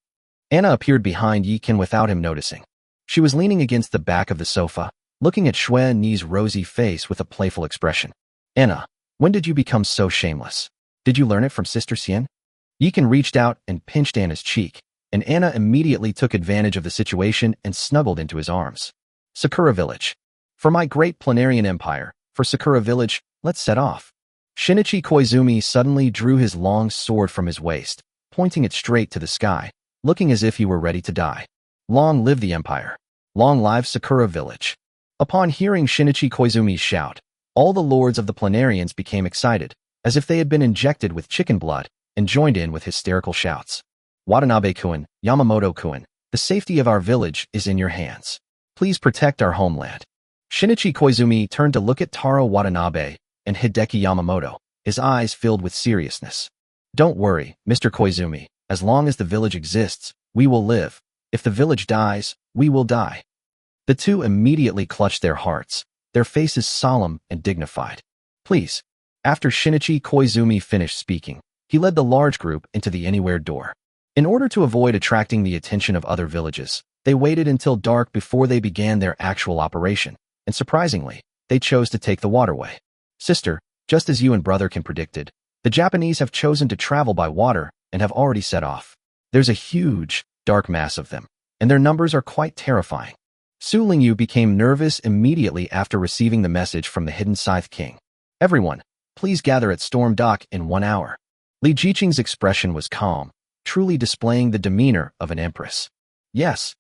Anna appeared behind Yi Can without him noticing. She was leaning against the back of the sofa, looking at Shui and Ni's rosy face with a playful expression. Anna, when did you become so shameless? Did you learn it from Sister Xian? Yi Can reached out and pinched Anna's cheek, and Anna immediately took advantage of the situation and snuggled into his arms. Sakura Village. For my great Planarian Empire, for Sakura Village, let's set off. Shinichi Koizumi suddenly drew his long sword from his waist, pointing it straight to the sky, looking as if he were ready to die. Long live the Empire. Long live Sakura Village. Upon hearing Shinichi Koizumi's shout, all the lords of the Planarians became excited, as if they had been injected with chicken blood, and joined in with hysterical shouts. Watanabe-kun, Yamamoto-kun, the safety of our village is in your hands. Please protect our homeland. Shinichi Koizumi turned to look at Taro Watanabe and Hideki Yamamoto, his eyes filled with seriousness. Don't worry, Mr. Koizumi, as long as the village exists, we will live. If the village dies, we will die. The two immediately clutched their hearts, their faces solemn and dignified. Please. After Shinichi Koizumi finished speaking, he led the large group into the anywhere door. In order to avoid attracting the attention of other villages, they waited until dark before they began their actual operation, and surprisingly, they chose to take the waterway. Sister, just as you and brother can predicted, the Japanese have chosen to travel by water and have already set off. There's a huge, dark mass of them, and their numbers are quite terrifying. Su Lingyu became nervous immediately after receiving the message from the Hidden Scythe King. Everyone, please gather at Storm Dock in 1 hour. Li Jiqing's expression was calm, truly displaying the demeanor of an empress. Yes.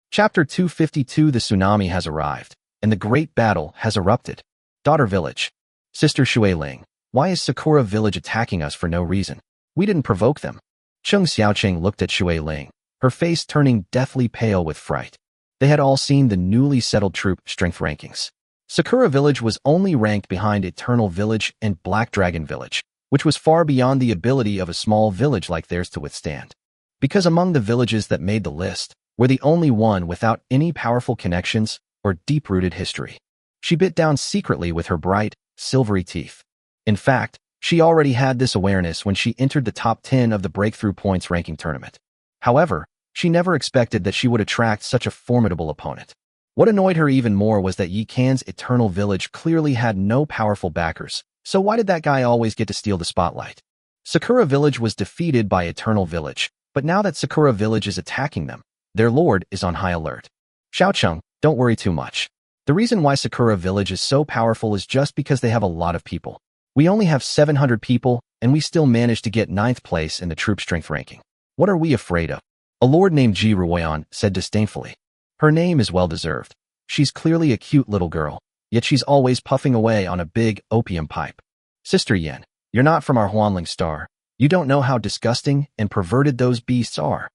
Chapter 252. The tsunami has arrived, and the great battle has erupted. Daughter Village. Sister Shui Ling, why is Sakura Village attacking us for no reason? We didn't provoke them. Chung Xiaoqing looked at Shui Ling, her face turning deathly pale with fright. They had all seen the newly settled troop strength rankings. Sakura Village was only ranked behind Eternal Village and Black Dragon Village, which was far beyond the ability of a small village like theirs to withstand. Because among the villages that made the list, were the only one without any powerful connections or deep-rooted history. She bit down secretly with her bright, silvery teeth. In fact, she already had this awareness when she entered the top 10 of the Breakthrough Points ranking tournament. However, she never expected that she would attract such a formidable opponent. What annoyed her even more was that Yi Can's Eternal Village clearly had no powerful backers, so why did that guy always get to steal the spotlight? Sakura Village was defeated by Eternal Village, but now that Sakura Village is attacking them, their lord is on high alert. Xiaocheng, don't worry too much. The reason why Sakura Village is so powerful is just because they have a lot of people. We only have 700 people, and we still managed to get 9th place in the troop strength ranking. What are we afraid of? A lord named Ji Ruoyan said disdainfully. Her name is well-deserved. She's clearly a cute little girl, yet she's always puffing away on a big opium pipe. Sister Yen, you're not from our Huanling star. You don't know how disgusting and perverted those beasts are.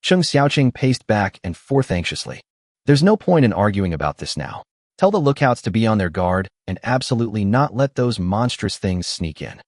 Chung Xiaoqing paced back and forth anxiously. There's no point in arguing about this now. Tell the lookouts to be on their guard and absolutely not let those monstrous things sneak in.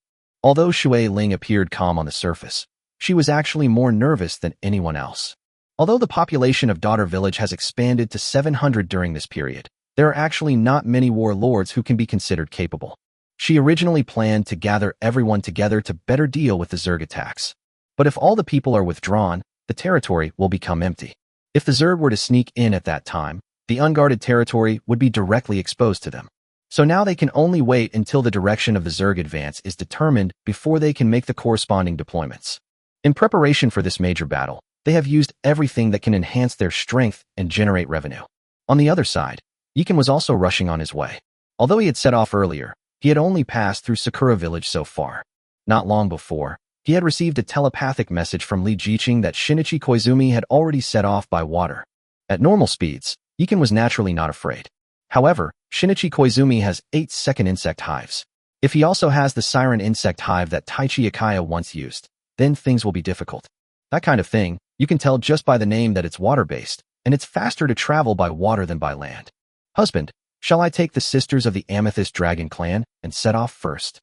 Although Shui Ling appeared calm on the surface, she was actually more nervous than anyone else. Although the population of Daughter Village has expanded to 700 during this period, there are actually not many warlords who can be considered capable. She originally planned to gather everyone together to better deal with the Zerg attacks. But if all the people are withdrawn, the territory will become empty. If the Zerg were to sneak in at that time, the unguarded territory would be directly exposed to them. So now they can only wait until the direction of the Zerg advance is determined before they can make the corresponding deployments. In preparation for this major battle, they have used everything that can enhance their strength and generate revenue. On the other side, Yikin was also rushing on his way. Although he had set off earlier, he had only passed through Sakura village so far. Not long before, he had received a telepathic message from Li Jiqing that Shinichi Koizumi had already set off by water. At normal speeds, Yikin was naturally not afraid. However, Shinichi Koizumi has 8 second insect hives. If he also has the siren insect hive that Taichi Akaya once used, then things will be difficult. That kind of thing, you can tell just by the name that it's water-based, and it's faster to travel by water than by land. Husband, shall I take the sisters of the Amethyst Dragon clan and set off first?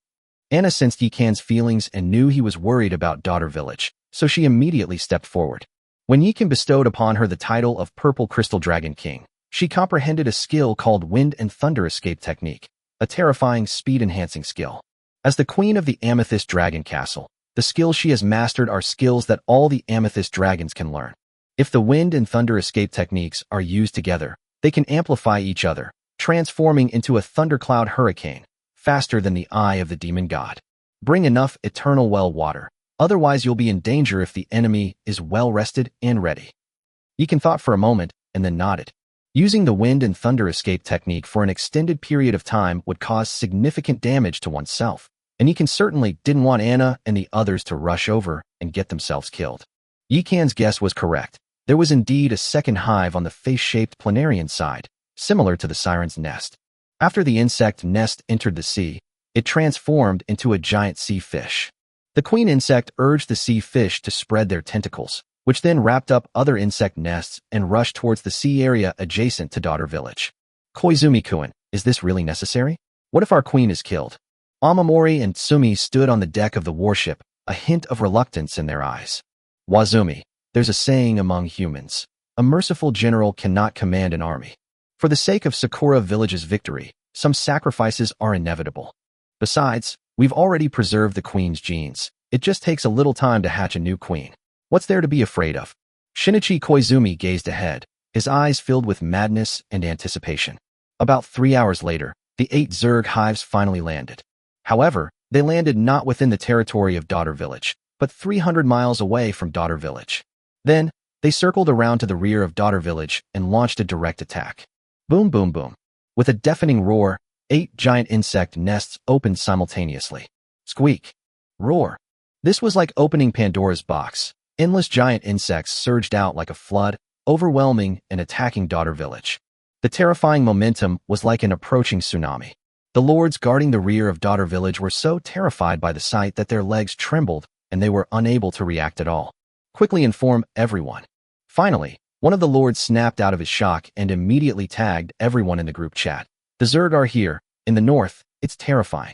Anna sensed Yikan's feelings and knew he was worried about Daughter Village, so she immediately stepped forward. When Yikan bestowed upon her the title of Purple Crystal Dragon King, she comprehended a skill called Wind and Thunder Escape Technique, a terrifying speed-enhancing skill. As the queen of the Amethyst Dragon Castle, the skills she has mastered are skills that all the Amethyst Dragons can learn. If the Wind and Thunder Escape techniques are used together, they can amplify each other, transforming into a thundercloud hurricane, faster than the eye of the demon god. Bring enough eternal well water, otherwise you'll be in danger if the enemy is well rested and ready. Yikan thought for a moment and then nodded. Using the Wind and Thunder Escape technique for an extended period of time would cause significant damage to oneself, and Yikan certainly didn't want Anna and the others to rush over and get themselves killed. Yikan's guess was correct. There was indeed a second hive on the face-shaped planarian side, similar to the siren's nest. After the insect nest entered the sea, it transformed into a giant sea fish. The queen insect urged the sea fish to spread their tentacles, which then wrapped up other insect nests and rushed towards the sea area adjacent to Daughter Village. Koizumi-kun, is this really necessary? What if our queen is killed? Amamori and Tsumi stood on the deck of the warship, a hint of reluctance in their eyes. Wazumi, there's a saying among humans. A merciful general cannot command an army. For the sake of Sakura Village's victory, some sacrifices are inevitable. Besides, we've already preserved the queen's genes. It just takes a little time to hatch a new queen. What's there to be afraid of? Shinichi Koizumi gazed ahead, his eyes filled with madness and anticipation. About 3 hours later, the 8 Zerg hives finally landed. However, they landed not within the territory of Daughter Village, but 300 miles away from Daughter Village. Then, they circled around to the rear of Daughter Village and launched a direct attack. Boom, boom, boom. With a deafening roar, 8 giant insect nests opened simultaneously. Squeak. Roar. This was like opening Pandora's box. Endless giant insects surged out like a flood, overwhelming and attacking Daughter Village. The terrifying momentum was like an approaching tsunami. The lords guarding the rear of Daughter Village were so terrified by the sight that their legs trembled and they were unable to react at all. Quickly inform everyone. Finally, one of the lords snapped out of his shock and immediately tagged everyone in the group chat. The Zerg are here. In the north, it's terrifying.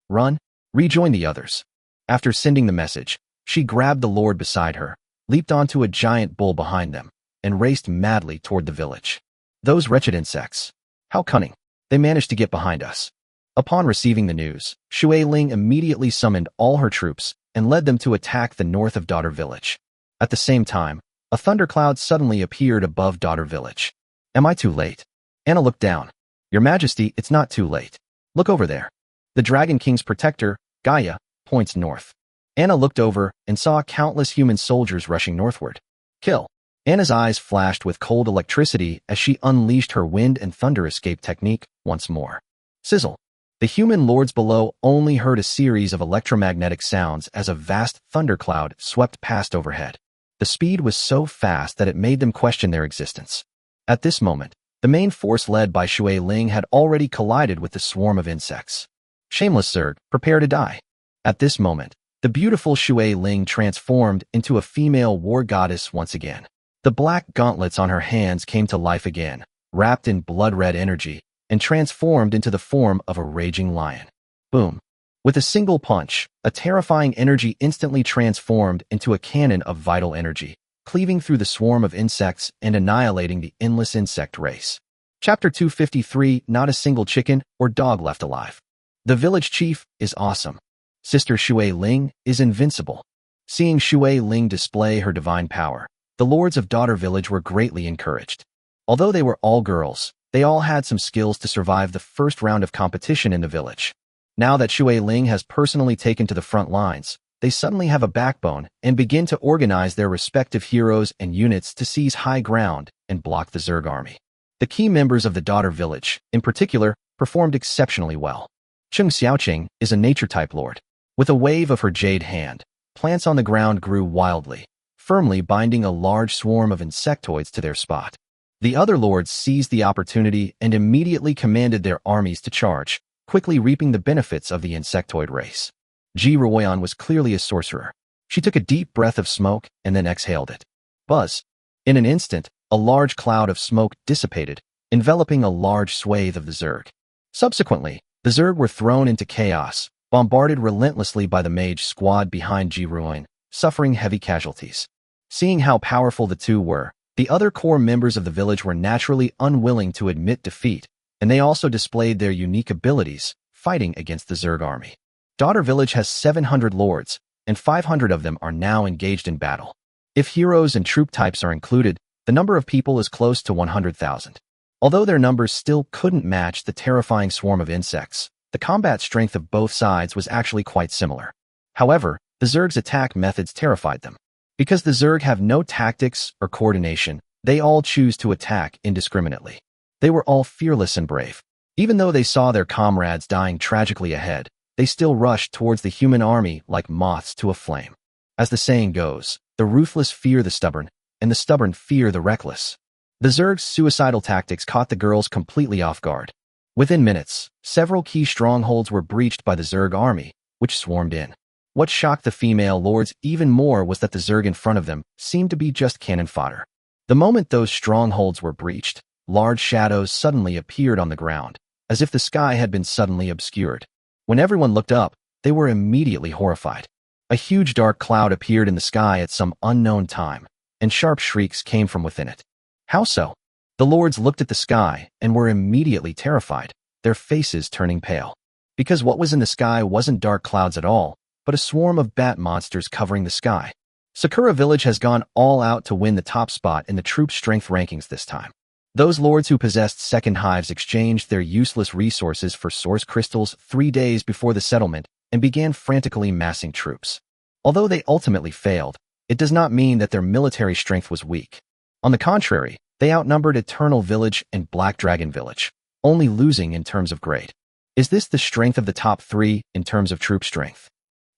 Run. Rejoin the others. After sending the message, she grabbed the lord beside her, leaped onto a giant bull behind them, and raced madly toward the village. Those wretched insects. How cunning. They managed to get behind us. Upon receiving the news, Shui Ling immediately summoned all her troops and led them to attack the north of Daughter Village. At the same time, a thundercloud suddenly appeared above Daughter Village. Am I too late? Anna looked down. Your Majesty, it's not too late. Look over there. The Dragon King's protector, Gaia, points north. Anna looked over and saw countless human soldiers rushing northward. Kill. Anna's eyes flashed with cold electricity as she unleashed her wind and thunder escape technique once more. Sizzle. The human lords below only heard a series of electromagnetic sounds as a vast thundercloud swept past overhead. The speed was so fast that it made them question their existence. At this moment, the main force led by Shui Ling had already collided with the swarm of insects. Shameless Zerg, prepare to die. At this moment, the beautiful Shui Ling transformed into a female war goddess once again. The black gauntlets on her hands came to life again, wrapped in blood-red energy, and transformed into the form of a raging lion. Boom. With a single punch, a terrifying energy instantly transformed into a cannon of vital energy, cleaving through the swarm of insects and annihilating the endless insect race. Chapter 253, Not a Single Chicken or Dog Left Alive. The village chief is awesome. Sister Shui Ling is invincible. Seeing Shui Ling display her divine power, the lords of Daughter Village were greatly encouraged. Although they were all girls, they all had some skills to survive the first round of competition in the village. Now that Shui Ling has personally taken to the front lines, they suddenly have a backbone and begin to organize their respective heroes and units to seize high ground and block the Zerg army. The key members of the Daughter Village, in particular, performed exceptionally well. Cheng Xiaoqing is a nature-type lord. With a wave of her jade hand, plants on the ground grew wildly, firmly binding a large swarm of insectoids to their spot. The other lords seized the opportunity and immediately commanded their armies to charge, quickly reaping the benefits of the insectoid race. Ji Ruoyan was clearly a sorcerer. She took a deep breath of smoke and then exhaled it. Buzz! In an instant, a large cloud of smoke dissipated, enveloping a large swathe of the Zerg. Subsequently, the Zerg were thrown into chaos, bombarded relentlessly by the mage squad behind Ji Ruoyan, suffering heavy casualties. Seeing how powerful the two were, the other core members of the village were naturally unwilling to admit defeat, and they also displayed their unique abilities, fighting against the Zerg army. Daughter Village has 700 lords, and 500 of them are now engaged in battle. If heroes and troop types are included, the number of people is close to 100,000. Although their numbers still couldn't match the terrifying swarm of insects, the combat strength of both sides was actually quite similar. However, the Zerg's attack methods terrified them. Because the Zerg have no tactics or coordination, they all choose to attack indiscriminately. They were all fearless and brave. Even though they saw their comrades dying tragically ahead, they still rushed towards the human army like moths to a flame. As the saying goes, the ruthless fear the stubborn, and the stubborn fear the reckless. The Zerg's suicidal tactics caught the girls completely off guard. Within minutes, several key strongholds were breached by the Zerg army, which swarmed in. What shocked the female lords even more was that the Zerg in front of them seemed to be just cannon fodder. The moment those strongholds were breached, large shadows suddenly appeared on the ground, as if the sky had been suddenly obscured. When everyone looked up, they were immediately horrified. A huge dark cloud appeared in the sky at some unknown time, and sharp shrieks came from within it. How so? The lords looked at the sky and were immediately terrified, their faces turning pale. Because what was in the sky wasn't dark clouds at all, but a swarm of bat monsters covering the sky. Sakura Village has gone all out to win the top spot in the troop strength rankings this time. Those lords who possessed second hives exchanged their useless resources for source crystals 3 days before the settlement and began frantically massing troops. Although they ultimately failed, it does not mean that their military strength was weak. On the contrary, they outnumbered Eternal Village and Black Dragon Village, only losing in terms of grade. Is this the strength of the top 3 in terms of troop strength?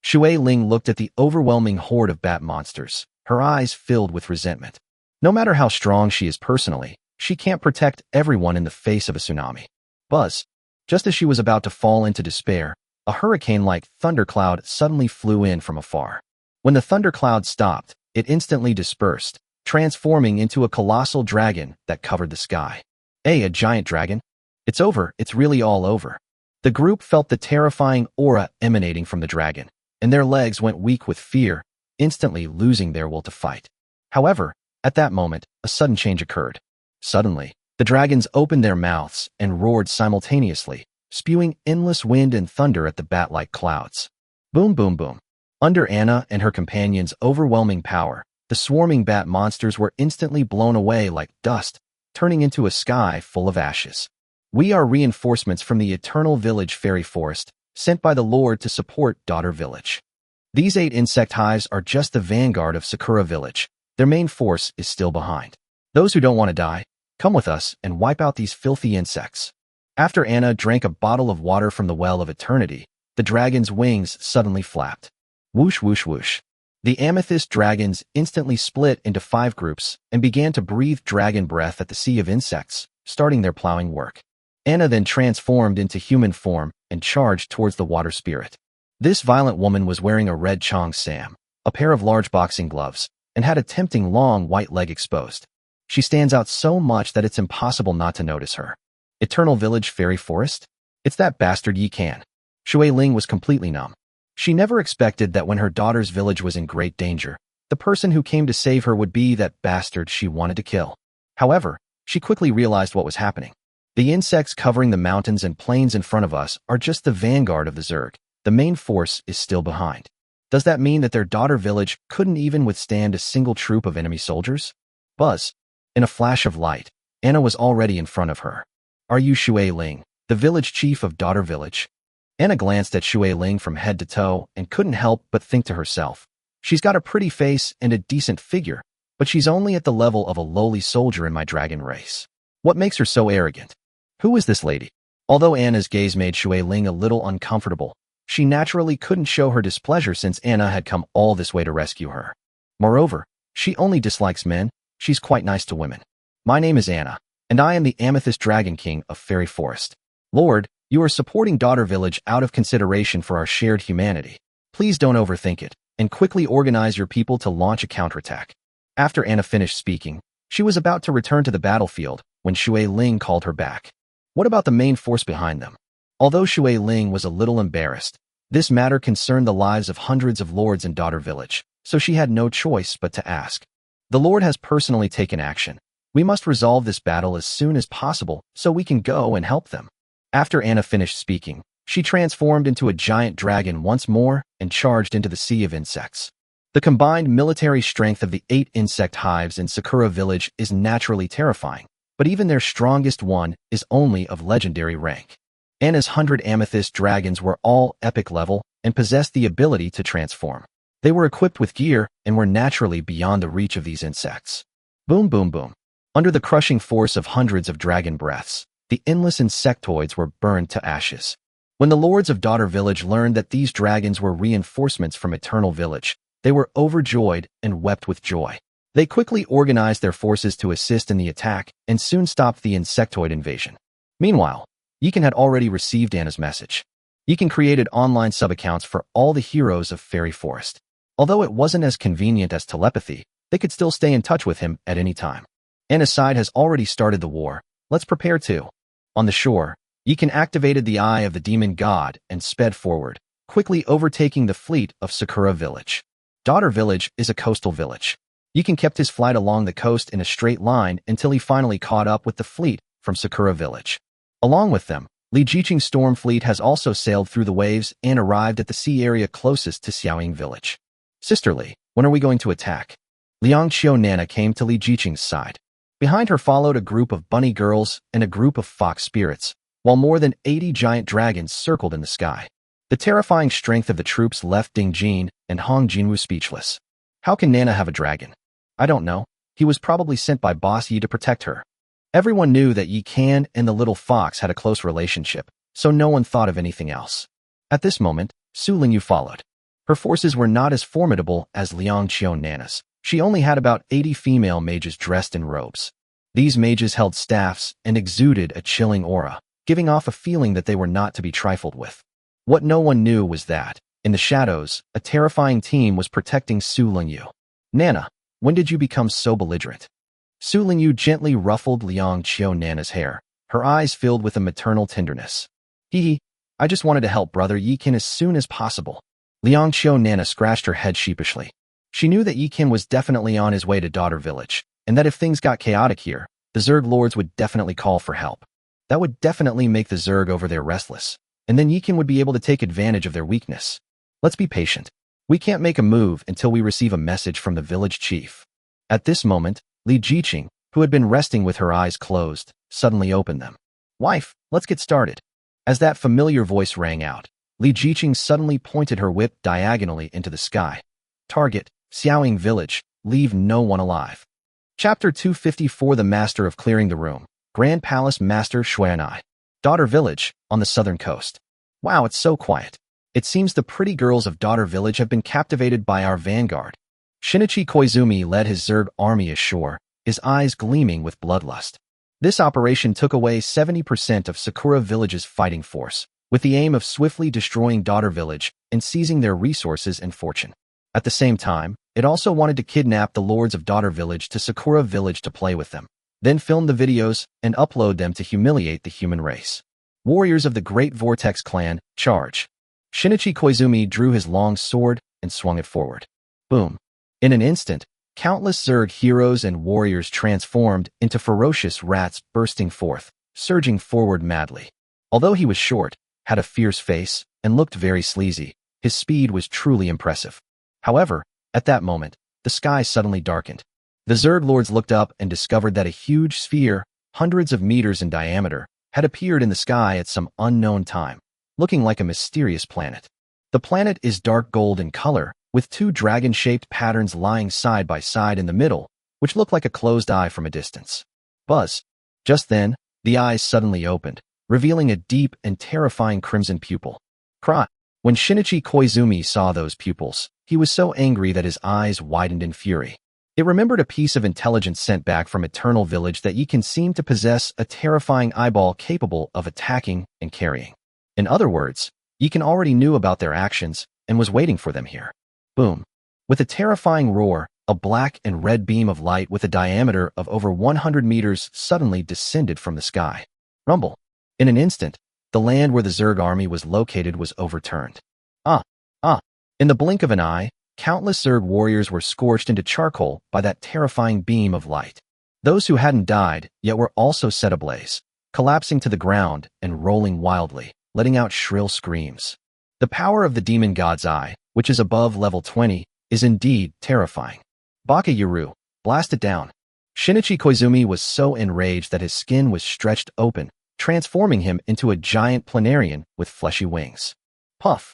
Shui Ling looked at the overwhelming horde of bat monsters, her eyes filled with resentment. No matter how strong she is personally, she can't protect everyone in the face of a tsunami. Buzz! Just as she was about to fall into despair, a hurricane-like thundercloud suddenly flew in from afar. When the thundercloud stopped, it instantly dispersed, transforming into a colossal dragon that covered the sky. Hey, a giant dragon? It's over, it's really all over. The group felt the terrifying aura emanating from the dragon, and their legs went weak with fear, instantly losing their will to fight. However, at that moment, a sudden change occurred. Suddenly, the dragons opened their mouths and roared simultaneously, spewing endless wind and thunder at the bat-like clouds. Boom, boom, boom. Under Anna and her companions' overwhelming power, the swarming bat monsters were instantly blown away like dust, turning into a sky full of ashes. We are reinforcements from the Eternal Village Fairy Forest, sent by the Lord to support Daughter Village. These 8 insect hives are just the vanguard of Sakura Village. Their main force is still behind. Those who don't want to die, come with us and wipe out these filthy insects. After Anna drank a bottle of water from the Well of Eternity, the dragon's wings suddenly flapped. Whoosh, whoosh, whoosh. The amethyst dragons instantly split into 5 groups and began to breathe dragon breath at the sea of insects, starting their plowing work. Anna then transformed into human form and charged towards the water spirit. This violent woman was wearing a red chong sam, a pair of large boxing gloves, and had a tempting long white leg exposed. She stands out so much that it's impossible not to notice her. Eternal Village Fairy Forest? It's that bastard Yi Can. Shui Ling was completely numb. She never expected that when her daughter's village was in great danger, the person who came to save her would be that bastard she wanted to kill. However, she quickly realized what was happening. The insects covering the mountains and plains in front of us are just the vanguard of the Zerg. The main force is still behind. Does that mean that their daughter village couldn't even withstand a single troop of enemy soldiers? Buzz. In a flash of light, Anna was already in front of her. Are you Shui Ling, the village chief of daughter village? Anna glanced at Shui Ling from head to toe and couldn't help but think to herself. She's got a pretty face and a decent figure, but she's only at the level of a lowly soldier in my dragon race. What makes her so arrogant? Who is this lady? Although Anna's gaze made Shui Ling a little uncomfortable, she naturally couldn't show her displeasure since Anna had come all this way to rescue her. Moreover, she only dislikes men. She's quite nice to women. My name is Anna, and I am the Amethyst Dragon King of Fairy Forest. Lord, you are supporting Daughter Village out of consideration for our shared humanity. Please don't overthink it, and quickly organize your people to launch a counterattack. After Anna finished speaking, she was about to return to the battlefield when Shui Ling called her back. What about the main force behind them? Although Shui Ling was a little embarrassed, this matter concerned the lives of hundreds of lords in Daughter Village, so she had no choice but to ask. The Lord has personally taken action. We must resolve this battle as soon as possible so we can go and help them. After Anna finished speaking, she transformed into a giant dragon once more and charged into the sea of insects. The combined military strength of the 8 insect hives in Sakura Village is naturally terrifying, but even their strongest one is only of legendary rank. Anna's 100 amethyst dragons were all epic level and possessed the ability to transform. They were equipped with gear and were naturally beyond the reach of these insects. Boom, boom, boom. Under the crushing force of hundreds of dragon breaths, the endless insectoids were burned to ashes. When the lords of Daughter Village learned that these dragons were reinforcements from Eternal Village, they were overjoyed and wept with joy. They quickly organized their forces to assist in the attack and soon stopped the insectoid invasion. Meanwhile, Yikan had already received Anna's message. Yikan created online sub-accounts for all the heroes of Fairy Forest. Although it wasn't as convenient as telepathy, they could still stay in touch with him at any time. Anna's side has already started the war. Let's prepare too. On the shore, Yikan activated the Eye of the Demon God and sped forward, quickly overtaking the fleet of Sakura Village. Daughter Village is a coastal village. Yikan kept his flight along the coast in a straight line until he finally caught up with the fleet from Sakura Village. Along with them, Li Jiqing's storm fleet has also sailed through the waves and arrived at the sea area closest to Xiaoying Village. Sister Li, when are we going to attack? Liang Qiu Nana came to Li Jiqing's side. Behind her followed a group of bunny girls and a group of fox spirits, while more than 80 giant dragons circled in the sky. The terrifying strength of the troops left Ding Jin and Hong Jinwu speechless. How can Nana have a dragon? I don't know. He was probably sent by Boss Yi to protect her. Everyone knew that Yi Kan and the little fox had a close relationship, so no one thought of anything else. At this moment, Su Lingyu followed. Her forces were not as formidable as Liang Qiu Nana's. She only had about 80 female mages dressed in robes. These mages held staffs and exuded a chilling aura, giving off a feeling that they were not to be trifled with. What no one knew was that, in the shadows, a terrifying team was protecting Su Lingyu. Nana, when did you become so belligerent? Su Lingyu gently ruffled Liang Qiu Nana's hair, her eyes filled with a maternal tenderness. I just wanted to help brother Yikan as soon as possible. Liang Qiu Nana scratched her head sheepishly. She knew that Yikan was definitely on his way to Daughter Village, and that if things got chaotic here, the Zerg lords would definitely call for help. That would definitely make the Zerg over there restless, and then Yikan would be able to take advantage of their weakness. Let's be patient. We can't make a move until we receive a message from the village chief. At this moment, Li Jiqing, who had been resting with her eyes closed, suddenly opened them. Wife, let's get started. As that familiar voice rang out, Li Jiqing suddenly pointed her whip diagonally into the sky. Target, Xiaoying Village, leave no one alive. Chapter 254 The Master of Clearing the Room, Grand Palace Master Xuanai. Daughter Village, on the southern coast. Wow, it's so quiet. It seems the pretty girls of Daughter Village have been captivated by our vanguard. Shinichi Koizumi led his Zerg army ashore, his eyes gleaming with bloodlust. This operation took away 70% of Sakura Village's fighting force, with the aim of swiftly destroying Daughter Village and seizing their resources and fortune. At the same time, it also wanted to kidnap the lords of Daughter Village to Sakura Village to play with them, then film the videos and upload them to humiliate the human race. Warriors of the Great Vortex Clan, charge. Shinichi Koizumi drew his long sword and swung it forward. Boom. In an instant, countless Zerg heroes and warriors transformed into ferocious rats bursting forth, surging forward madly. Although he was short, had a fierce face, and looked very sleazy, his speed was truly impressive. However, at that moment, the sky suddenly darkened. The Zerg lords looked up and discovered that a huge sphere, hundreds of meters in diameter, had appeared in the sky at some unknown time, looking like a mysterious planet. The planet is dark gold in color, with two dragon-shaped patterns lying side by side in the middle, which look like a closed eye from a distance. Buzz. Just then, the eyes suddenly opened, revealing a deep and terrifying crimson pupil. Cry. When Shinichi Koizumi saw those pupils, he was so angry that his eyes widened in fury. It remembered a piece of intelligence sent back from Eternal Village that Yikan seemed to possess a terrifying eyeball capable of attacking and carrying. In other words, Yikan already knew about their actions and was waiting for them here. Boom. With a terrifying roar, a black and red beam of light with a diameter of over 100 meters suddenly descended from the sky. Rumble. In an instant, the land where the Zerg army was located was overturned. In the blink of an eye, countless Zerg warriors were scorched into charcoal by that terrifying beam of light. Those who hadn't died yet were also set ablaze, collapsing to the ground and rolling wildly, letting out shrill screams. The power of the demon god's eye, which is above level 20, is indeed terrifying. Baka Yuru, blast it down. Shinichi Koizumi was so enraged that his skin was stretched open, transforming him into a giant planarian with fleshy wings. Puff.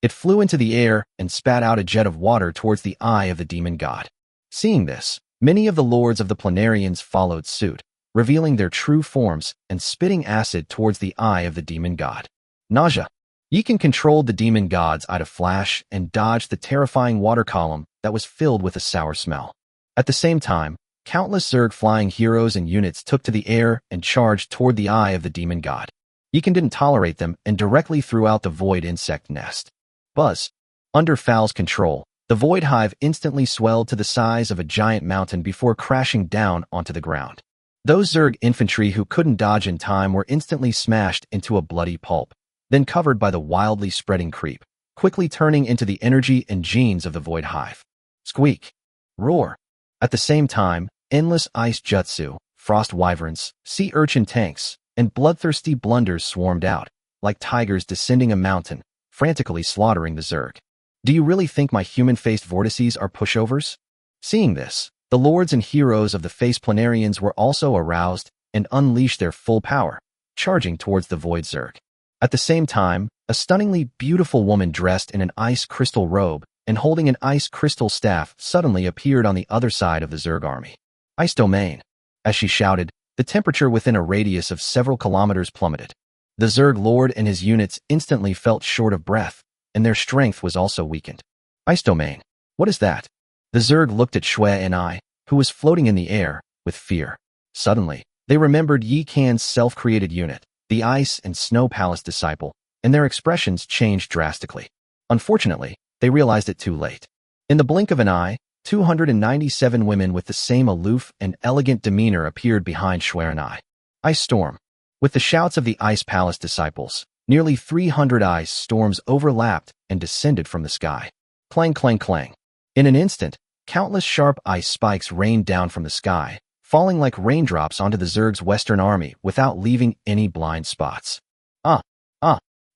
It flew into the air and spat out a jet of water towards the eye of the demon god. Seeing this, many of the lords of the planarians followed suit, revealing their true forms and spitting acid towards the eye of the demon god. Nausea. Yikan controlled the demon god's eye to flash and dodged the terrifying water column that was filled with a sour smell. At the same time, countless Zerg flying heroes and units took to the air and charged toward the eye of the demon god. Yikan didn't tolerate them and directly threw out the void insect nest. Buzz. Under Fal's control, the void hive instantly swelled to the size of a giant mountain before crashing down onto the ground. Those Zerg infantry who couldn't dodge in time were instantly smashed into a bloody pulp, then covered by the wildly spreading creep, quickly turning into the energy and genes of the void hive. Squeak. Roar. At the same time, endless ice jutsu, frost wyverns, sea urchin tanks, and bloodthirsty blunders swarmed out, like tigers descending a mountain, frantically slaughtering the Zerg. Do you really think my human-faced vortices are pushovers? Seeing this, the lords and heroes of the face planarians were also aroused and unleashed their full power, charging towards the void Zerg. At the same time, a stunningly beautiful woman dressed in an ice crystal robe and holding an ice crystal staff suddenly appeared on the other side of the Zerg army. Ice domain. As she shouted, the temperature within a radius of several kilometers plummeted. The Zerg lord and his units instantly felt short of breath, and their strength was also weakened. Ice domain. What is that? The Zerg looked at Shui and I, who was floating in the air, with fear. Suddenly, they remembered Yi Kan's self-created unit, the Ice and Snow Palace disciple, and their expressions changed drastically. Unfortunately, they realized it too late. In the blink of an eye, 297 women with the same aloof and elegant demeanor appeared behind Shui and I. Ice storm. With the shouts of the Ice Palace disciples, nearly 300 ice storms overlapped and descended from the sky. Clang, clang, clang. In an instant, countless sharp ice spikes rained down from the sky, falling like raindrops onto the Zerg's western army without leaving any blind spots.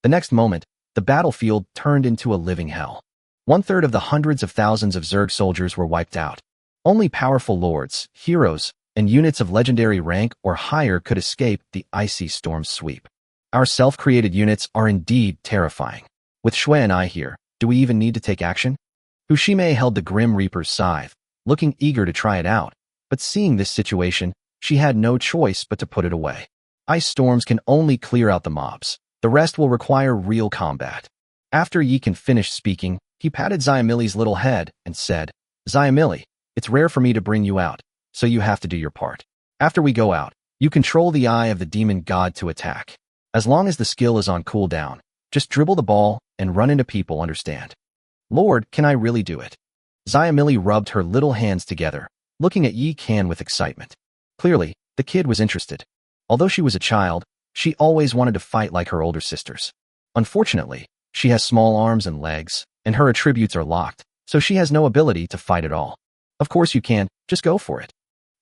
The next moment, the battlefield turned into a living hell. 1/3 of the hundreds of thousands of Zerg soldiers were wiped out. Only powerful lords, heroes, and units of legendary rank or higher could escape the icy storm's sweep. Our self-created units are indeed terrifying. With Shui and I here, do we even need to take action? Fushime held the Grim Reaper's scythe, looking eager to try it out, but seeing this situation, she had no choice but to put it away. Ice storms can only clear out the mobs. The rest will require real combat. After Yikan finished speaking, he patted Xiamili's little head and said, Xiamili, it's rare for me to bring you out, so you have to do your part. After we go out, you control the eye of the demon god to attack. As long as the skill is on cooldown, just dribble the ball and run into people, understand? Lord, can I really do it? Xiamili rubbed her little hands together, looking at Yi Kan with excitement. Clearly, the kid was interested. Although she was a child, she always wanted to fight like her older sisters. Unfortunately, she has small arms and legs, and her attributes are locked, so she has no ability to fight at all. Of course you can, just go for it.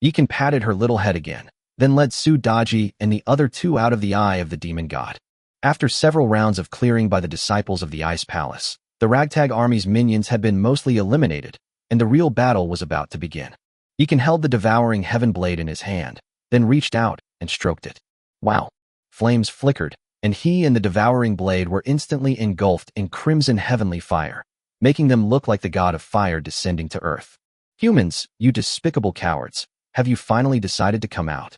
Yikan patted her little head again, then led Su Daji and the other two out of the eye of the demon god. After several rounds of clearing by the disciples of the Ice Palace, the ragtag army's minions had been mostly eliminated, and the real battle was about to begin. Yikan held the devouring heaven blade in his hand, then reached out and stroked it. Wow! Flames flickered, and he and the devouring blade were instantly engulfed in crimson heavenly fire, making them look like the god of fire descending to earth. Humans, you despicable cowards, have you finally decided to come out?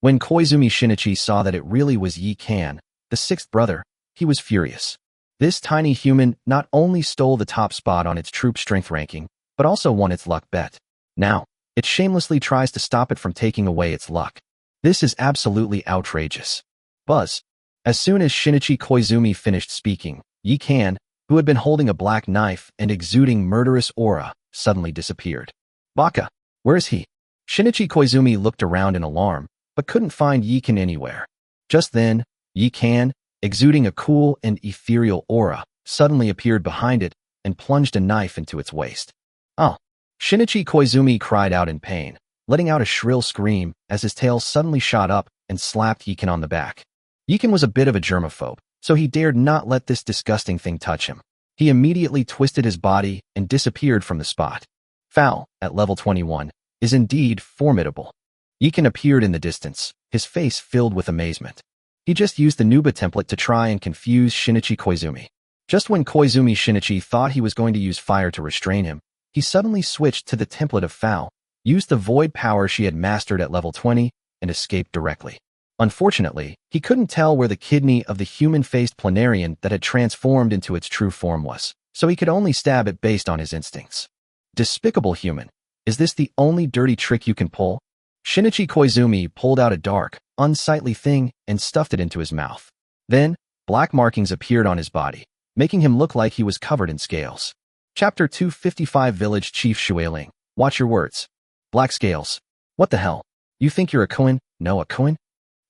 When Koizumi Shinichi saw that it really was Yikan, the sixth brother, he was furious. This tiny human not only stole the top spot on its troop strength ranking, but also won its luck bet. Now, it shamelessly tries to stop it from taking away its luck. This is absolutely outrageous. Buzz. As soon as Shinichi Koizumi finished speaking, Yikan, who had been holding a black knife and exuding murderous aura, suddenly disappeared. Baka, where is he? Shinichi Koizumi looked around in alarm, but couldn't find Yikan anywhere. Just then, Yikan, exuding a cool and ethereal aura, suddenly appeared behind it and plunged a knife into its waist. Oh! Shinichi Koizumi cried out in pain, letting out a shrill scream as his tail suddenly shot up and slapped Yikan on the back. Yikan was a bit of a germaphobe, so he dared not let this disgusting thing touch him. He immediately twisted his body and disappeared from the spot. Foul, at level 21, is indeed formidable. Yikan appeared in the distance, his face filled with amazement. He just used the Nuba template to try and confuse Shinichi Koizumi. Just when Koizumi Shinichi thought he was going to use fire to restrain him, he suddenly switched to the template of Foul, used the void power she had mastered at level 20, and escaped directly. Unfortunately, he couldn't tell where the kidney of the human-faced planarian that had transformed into its true form was, so he could only stab it based on his instincts. Despicable human, is this the only dirty trick you can pull? Shinichi Koizumi pulled out a dark, unsightly thing and stuffed it into his mouth. Then, black markings appeared on his body, making him look like he was covered in scales. Chapter 255 Village Chief Shuailing. Watch your words. Black scales. What the hell? You think you're a Koan? No, a Koan?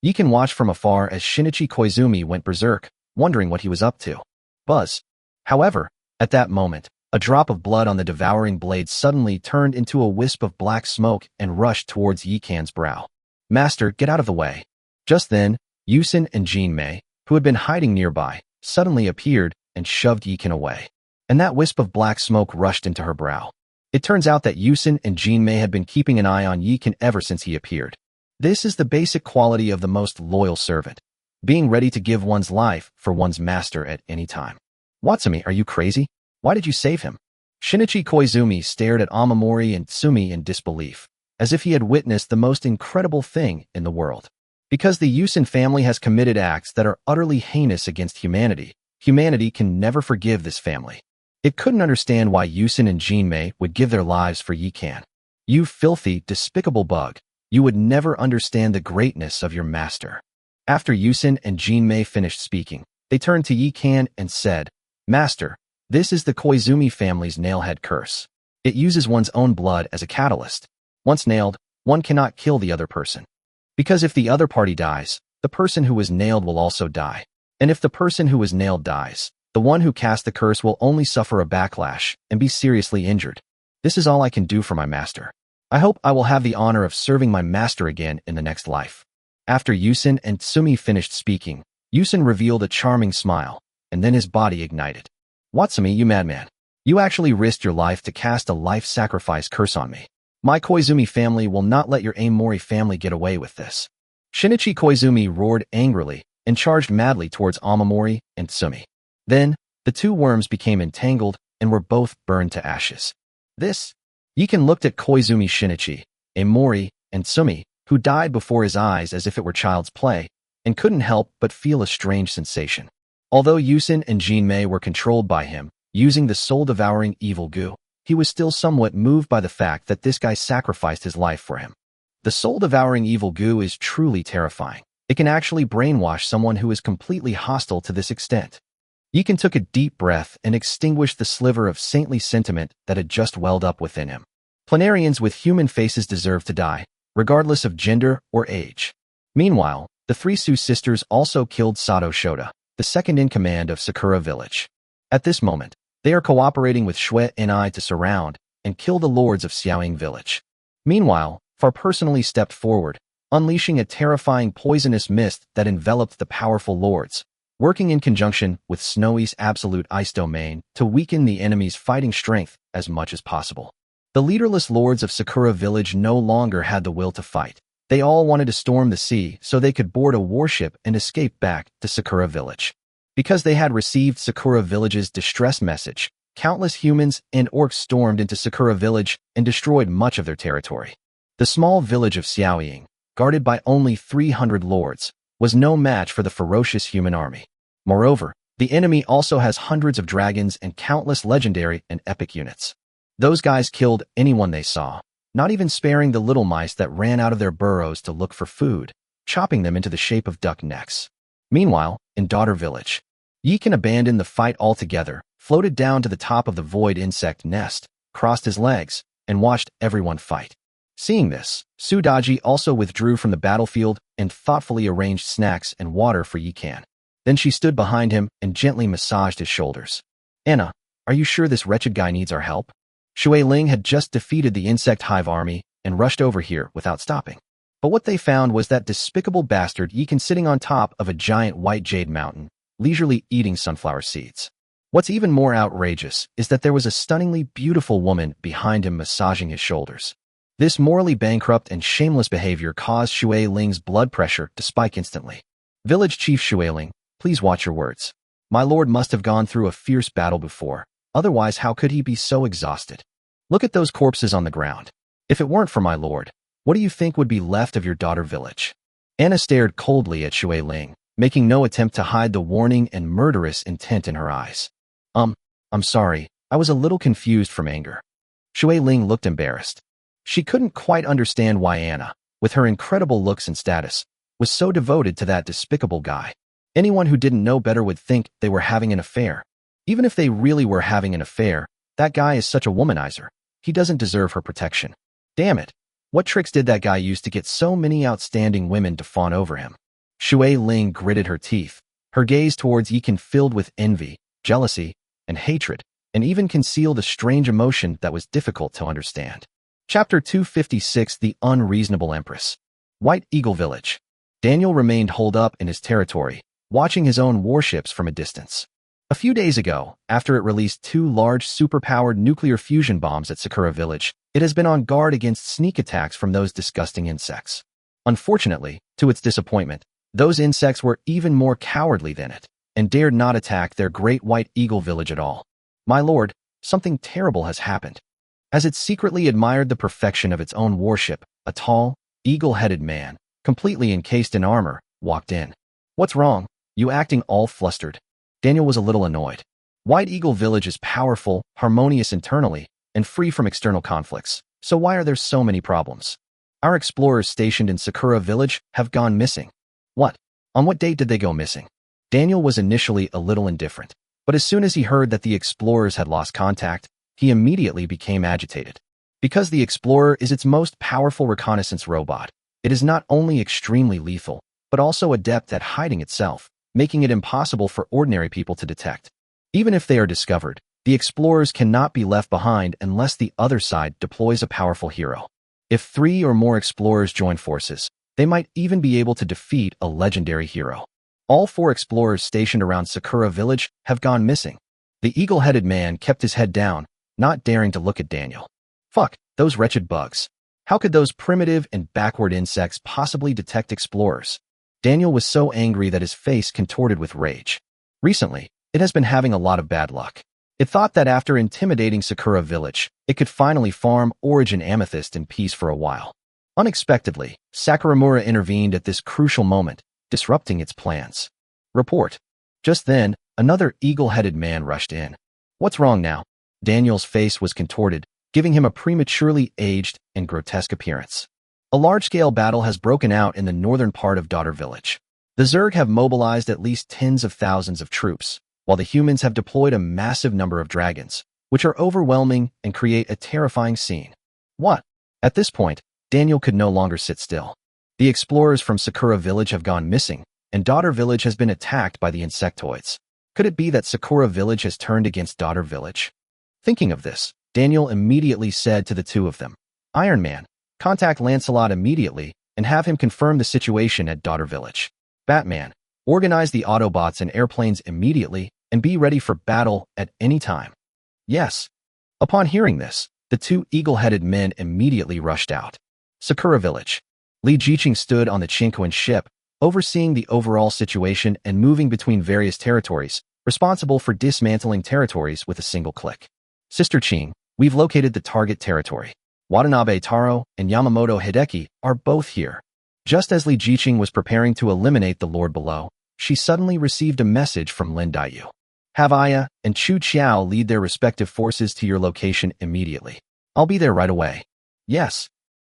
Yikan watched from afar as Shinichi Koizumi went berserk, wondering what he was up to. Buzz. However, at that moment, a drop of blood on the devouring blade suddenly turned into a wisp of black smoke and rushed towards Yikan's brow. Master, get out of the way. Just then, Yusin and Jinmei, who had been hiding nearby, suddenly appeared and shoved Yikan away. And that wisp of black smoke rushed into her brow. It turns out that Yusin and Jinmei had been keeping an eye on Yikan ever since he appeared. This is the basic quality of the most loyal servant, being ready to give one's life for one's master at any time. Watsumi, are you crazy? Why did you save him? Shinichi Koizumi stared at Amamori and Tsumi in disbelief, as if he had witnessed the most incredible thing in the world. Because the Yusin family has committed acts that are utterly heinous against humanity, humanity can never forgive this family. It couldn't understand why Yusin and Jinmei would give their lives for Yikan. You filthy, despicable bug. You would never understand the greatness of your master. After Yusin and Jinmei finished speaking, they turned to Yikan and said, Master, this is the Koizumi family's nailhead curse. It uses one's own blood as a catalyst. Once nailed, one cannot kill the other person. Because if the other party dies, the person who was nailed will also die. And if the person who was nailed dies, the one who cast the curse will only suffer a backlash and be seriously injured. This is all I can do for my master. I hope I will have the honor of serving my master again in the next life. After Yusin and Tsumi finished speaking, Yusin revealed a charming smile, and then his body ignited. Watsumi, you madman. You actually risked your life to cast a life sacrifice curse on me. My Koizumi family will not let your Amori family get away with this. Shinichi Koizumi roared angrily and charged madly towards Amamori and Tsumi. Then, the two worms became entangled and were both burned to ashes. This? Yikan looked at Koizumi Shinichi, Amori, and Tsumi, who died before his eyes as if it were child's play, and couldn't help but feel a strange sensation. Although Yusin and Jinmei were controlled by him, using the soul-devouring evil goo, he was still somewhat moved by the fact that this guy sacrificed his life for him. The soul-devouring evil goo is truly terrifying. It can actually brainwash someone who is completely hostile to this extent. Yikan took a deep breath and extinguished the sliver of saintly sentiment that had just welled up within him. Planarians with human faces deserve to die, regardless of gender or age. Meanwhile, the three Su sisters also killed Sato Shota, the second-in-command of Sakura Village. At this moment, they are cooperating with Shui Ni to surround and kill the lords of Xiaoying Village. Meanwhile, Far personally stepped forward, unleashing a terrifying poisonous mist that enveloped the powerful lords, working in conjunction with Snowy's absolute ice domain to weaken the enemy's fighting strength as much as possible. The leaderless lords of Sakura Village no longer had the will to fight. They all wanted to storm the sea so they could board a warship and escape back to Sakura Village. Because they had received Sakura Village's distress message, countless humans and orcs stormed into Sakura Village and destroyed much of their territory. The small village of Xiaoying, guarded by only 300 lords, was no match for the ferocious human army. Moreover, the enemy also has hundreds of dragons and countless legendary and epic units. Those guys killed anyone they saw, not even sparing the little mice that ran out of their burrows to look for food, chopping them into the shape of duck necks. Meanwhile, in Daughter Village, Yikan abandoned the fight altogether, floated down to the top of the void insect nest, crossed his legs, and watched everyone fight. Seeing this, Sudaji also withdrew from the battlefield and thoughtfully arranged snacks and water for Yikan. Then she stood behind him and gently massaged his shoulders. "Anna, are you sure this wretched guy needs our help?" Shui Ling had just defeated the insect hive army and rushed over here without stopping. But what they found was that despicable bastard Yikan sitting on top of a giant white jade mountain, leisurely eating sunflower seeds. What's even more outrageous is that there was a stunningly beautiful woman behind him massaging his shoulders. This morally bankrupt and shameless behavior caused Shui Ling's blood pressure to spike instantly. "Village Chief Shui Ling, please watch your words. My lord must have gone through a fierce battle before, otherwise how could he be so exhausted? Look at those corpses on the ground. If it weren't for my lord, what do you think would be left of your daughter village?" Anna stared coldly at Shui Ling, making no attempt to hide the warning and murderous intent in her eyes. I'm sorry, I was a little confused from anger." Shui Ling looked embarrassed. She couldn't quite understand why Anna, with her incredible looks and status, was so devoted to that despicable guy. Anyone who didn't know better would think they were having an affair. Even if they really were having an affair, that guy is such a womanizer. He doesn't deserve her protection. Damn it. What tricks did that guy use to get so many outstanding women to fawn over him? Shui Ling gritted her teeth, her gaze towards Yikan filled with envy, jealousy, and hatred, and even concealed a strange emotion that was difficult to understand. Chapter 256: The Unreasonable Empress. White Eagle Village. Daniel remained holed up in his territory, watching his own warships from a distance. A few days ago, after it released 2 large superpowered nuclear fusion bombs at Sakura Village, it has been on guard against sneak attacks from those disgusting insects. Unfortunately, to its disappointment, those insects were even more cowardly than it, and dared not attack their great White Eagle Village at all. "My lord, something terrible has happened." As it secretly admired the perfection of its own warship, a tall, eagle-headed man, completely encased in armor, walked in. "What's wrong? You acting all flustered?" Daniel was a little annoyed. White Eagle Village is powerful, harmonious internally, and free from external conflicts, so why are there so many problems? "Our explorers stationed in Sakura Village have gone missing." "What? On what date did they go missing?" Daniel was initially a little indifferent, but as soon as he heard that the explorers had lost contact, he immediately became agitated. Because the Explorer is its most powerful reconnaissance robot, it is not only extremely lethal, but also adept at hiding itself, making it impossible for ordinary people to detect. Even if they are discovered, the explorers cannot be left behind unless the other side deploys a powerful hero. If 3 or more explorers join forces, they might even be able to defeat a legendary hero. All 4 explorers stationed around Sakura Village have gone missing. The eagle-headed man kept his head down, not daring to look at Daniel. Fuck, those wretched bugs. How could those primitive and backward insects possibly detect explorers? Daniel was so angry that his face contorted with rage. Recently, it has been having a lot of bad luck. It thought that after intimidating Sakura Village, it could finally farm Origin Amethyst in peace for a while. Unexpectedly, Sakuramura intervened at this crucial moment, disrupting its plans. Report. Just then, another eagle-headed man rushed in. What's wrong now? Daniel's face was contorted, giving him a prematurely aged and grotesque appearance. A large-scale battle has broken out in the northern part of Daughter Village. The Zerg have mobilized at least tens of thousands of troops, while the humans have deployed a massive number of dragons, which are overwhelming and create a terrifying scene. What? At this point, Daniel could no longer sit still. The explorers from Sakura Village have gone missing, and Daughter Village has been attacked by the insectoids. Could it be that Sakura Village has turned against Daughter Village? Thinking of this, Daniel immediately said to the 2 of them, "Iron Man, contact Lancelot immediately and have him confirm the situation at Daughter Village. Batman, organize the Autobots and airplanes immediately and be ready for battle at any time. Yes. Upon hearing this, the two eagle-headed men immediately rushed out. Sakura Village. Li Jiqing stood on the Chinquan ship, overseeing the overall situation and moving between various territories, responsible for dismantling territories with a single click. Sister Qing, we've located the target territory. Watanabe Taro and Yamamoto Hideki are both here. Just as Li Jiqing was preparing to eliminate the Lord below, she suddenly received a message from Lin Daiyu. Have Aya and Chu Qiao lead their respective forces to your location immediately. I'll be there right away. Yes.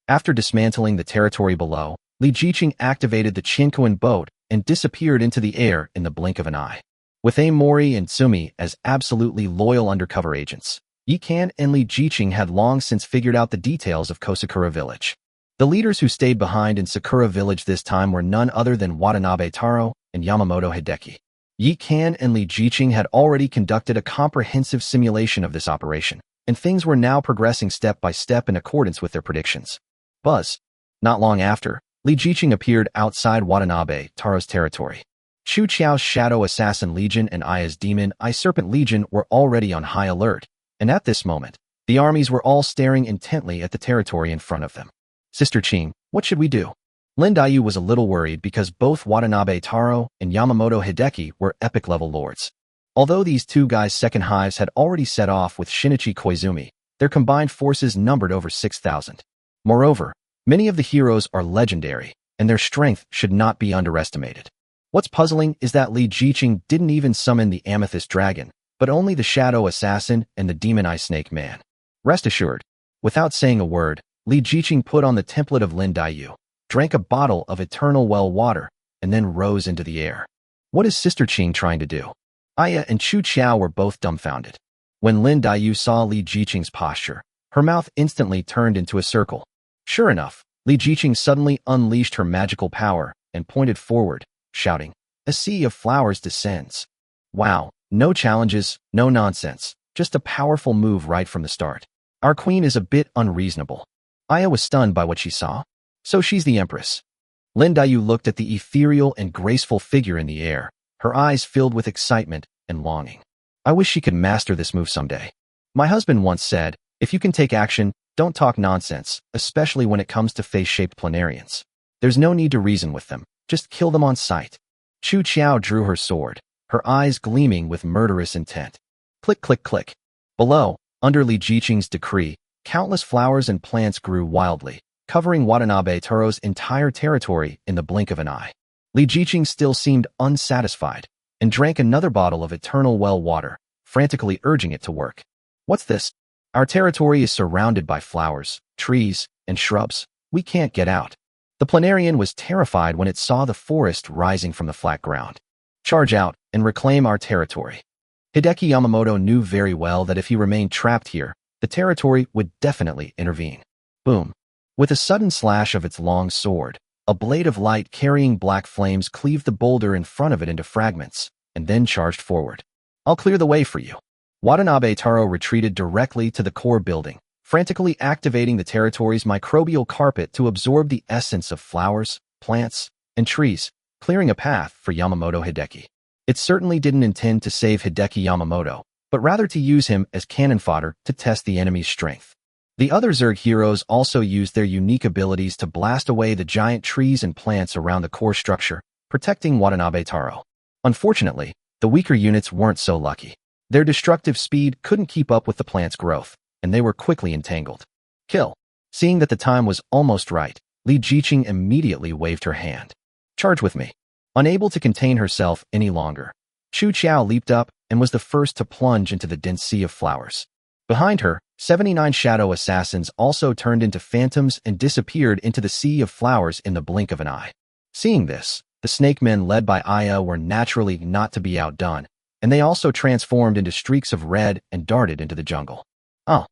After dismantling the territory below, Li Jiqing activated the Chinquan boat and disappeared into the air in the blink of an eye. With Mori and Sumi as absolutely loyal undercover agents, Yi Kan and Li Jiqing had long since figured out the details of Kosakura Village. The leaders who stayed behind in Sakura Village this time were none other than Watanabe Taro and Yamamoto Hideki. Yi Kan and Li Jiqing had already conducted a comprehensive simulation of this operation, and things were now progressing step by step in accordance with their predictions. Buzz. Not long after, Li Jiqing appeared outside Watanabe Taro's territory. Chu Qiao's Shadow Assassin Legion and Aya's Demon Eye Serpent Legion were already on high alert, and at this moment, the armies were all staring intently at the territory in front of them. Sister Qing, what should we do? Lin Daiyu was a little worried because both Watanabe Taro and Yamamoto Hideki were epic-level lords. Although these two guys' second hives had already set off with Shinichi Koizumi, their combined forces numbered over 6,000. Moreover, many of the heroes are legendary, and their strength should not be underestimated. What's puzzling is that Li Jiqing didn't even summon the Amethyst Dragon, but only the Shadow Assassin and the Demon Eye Snake Man. Rest assured, without saying a word, Li Jiqing put on the template of Lin Daiyu, drank a bottle of eternal well water, and then rose into the air. What is Sister Qing trying to do? Aya and Chu Qiao were both dumbfounded. When Lin Daiyu saw Li Jiqing's posture, her mouth instantly turned into a circle. Sure enough, Li Jiqing suddenly unleashed her magical power and pointed forward, shouting, "A sea of flowers descends." Wow, no challenges, no nonsense, just a powerful move right from the start. Our queen is a bit unreasonable. Aya was stunned by what she saw. So she's the Empress. Lin Daiyu looked at the ethereal and graceful figure in the air, her eyes filled with excitement and longing. I wish she could master this move someday. My husband once said, if you can take action, don't talk nonsense, especially when it comes to face-shaped planarians. There's no need to reason with them, just kill them on sight. Chu Qiao drew her sword, her eyes gleaming with murderous intent. Click, click, click. Below, under Li Jiqing's decree, countless flowers and plants grew wildly, covering Watanabe Taro's entire territory in the blink of an eye. Li Jiqing still seemed unsatisfied and drank another bottle of eternal well water, frantically urging it to work. What's this? Our territory is surrounded by flowers, trees, and shrubs. We can't get out. The planarian was terrified when it saw the forest rising from the flat ground. Charge out and reclaim our territory. Hideki Yamamoto knew very well that if he remained trapped here, the territory would definitely intervene. Boom. With a sudden slash of its long sword, a blade of light carrying black flames cleaved the boulder in front of it into fragments, and then charged forward. I'll clear the way for you. Watanabe Taro retreated directly to the core building, frantically activating the territory's microbial carpet to absorb the essence of flowers, plants, and trees, clearing a path for Yamamoto Hideki. It certainly didn't intend to save Hideki Yamamoto, but rather to use him as cannon fodder to test the enemy's strength. The other Zerg heroes also used their unique abilities to blast away the giant trees and plants around the core structure, protecting Watanabe Taro. Unfortunately, the weaker units weren't so lucky. Their destructive speed couldn't keep up with the plant's growth, and they were quickly entangled. Kill. Seeing that the time was almost right, Li Jiqing immediately waved her hand. Charge with me. Unable to contain herself any longer, Chu Qiao leaped up and was the first to plunge into the dense sea of flowers. Behind her, 79 shadow assassins also turned into phantoms and disappeared into the sea of flowers in the blink of an eye. Seeing this, the snake men led by Aya were naturally not to be outdone, and they also transformed into streaks of red and darted into the jungle. Oh.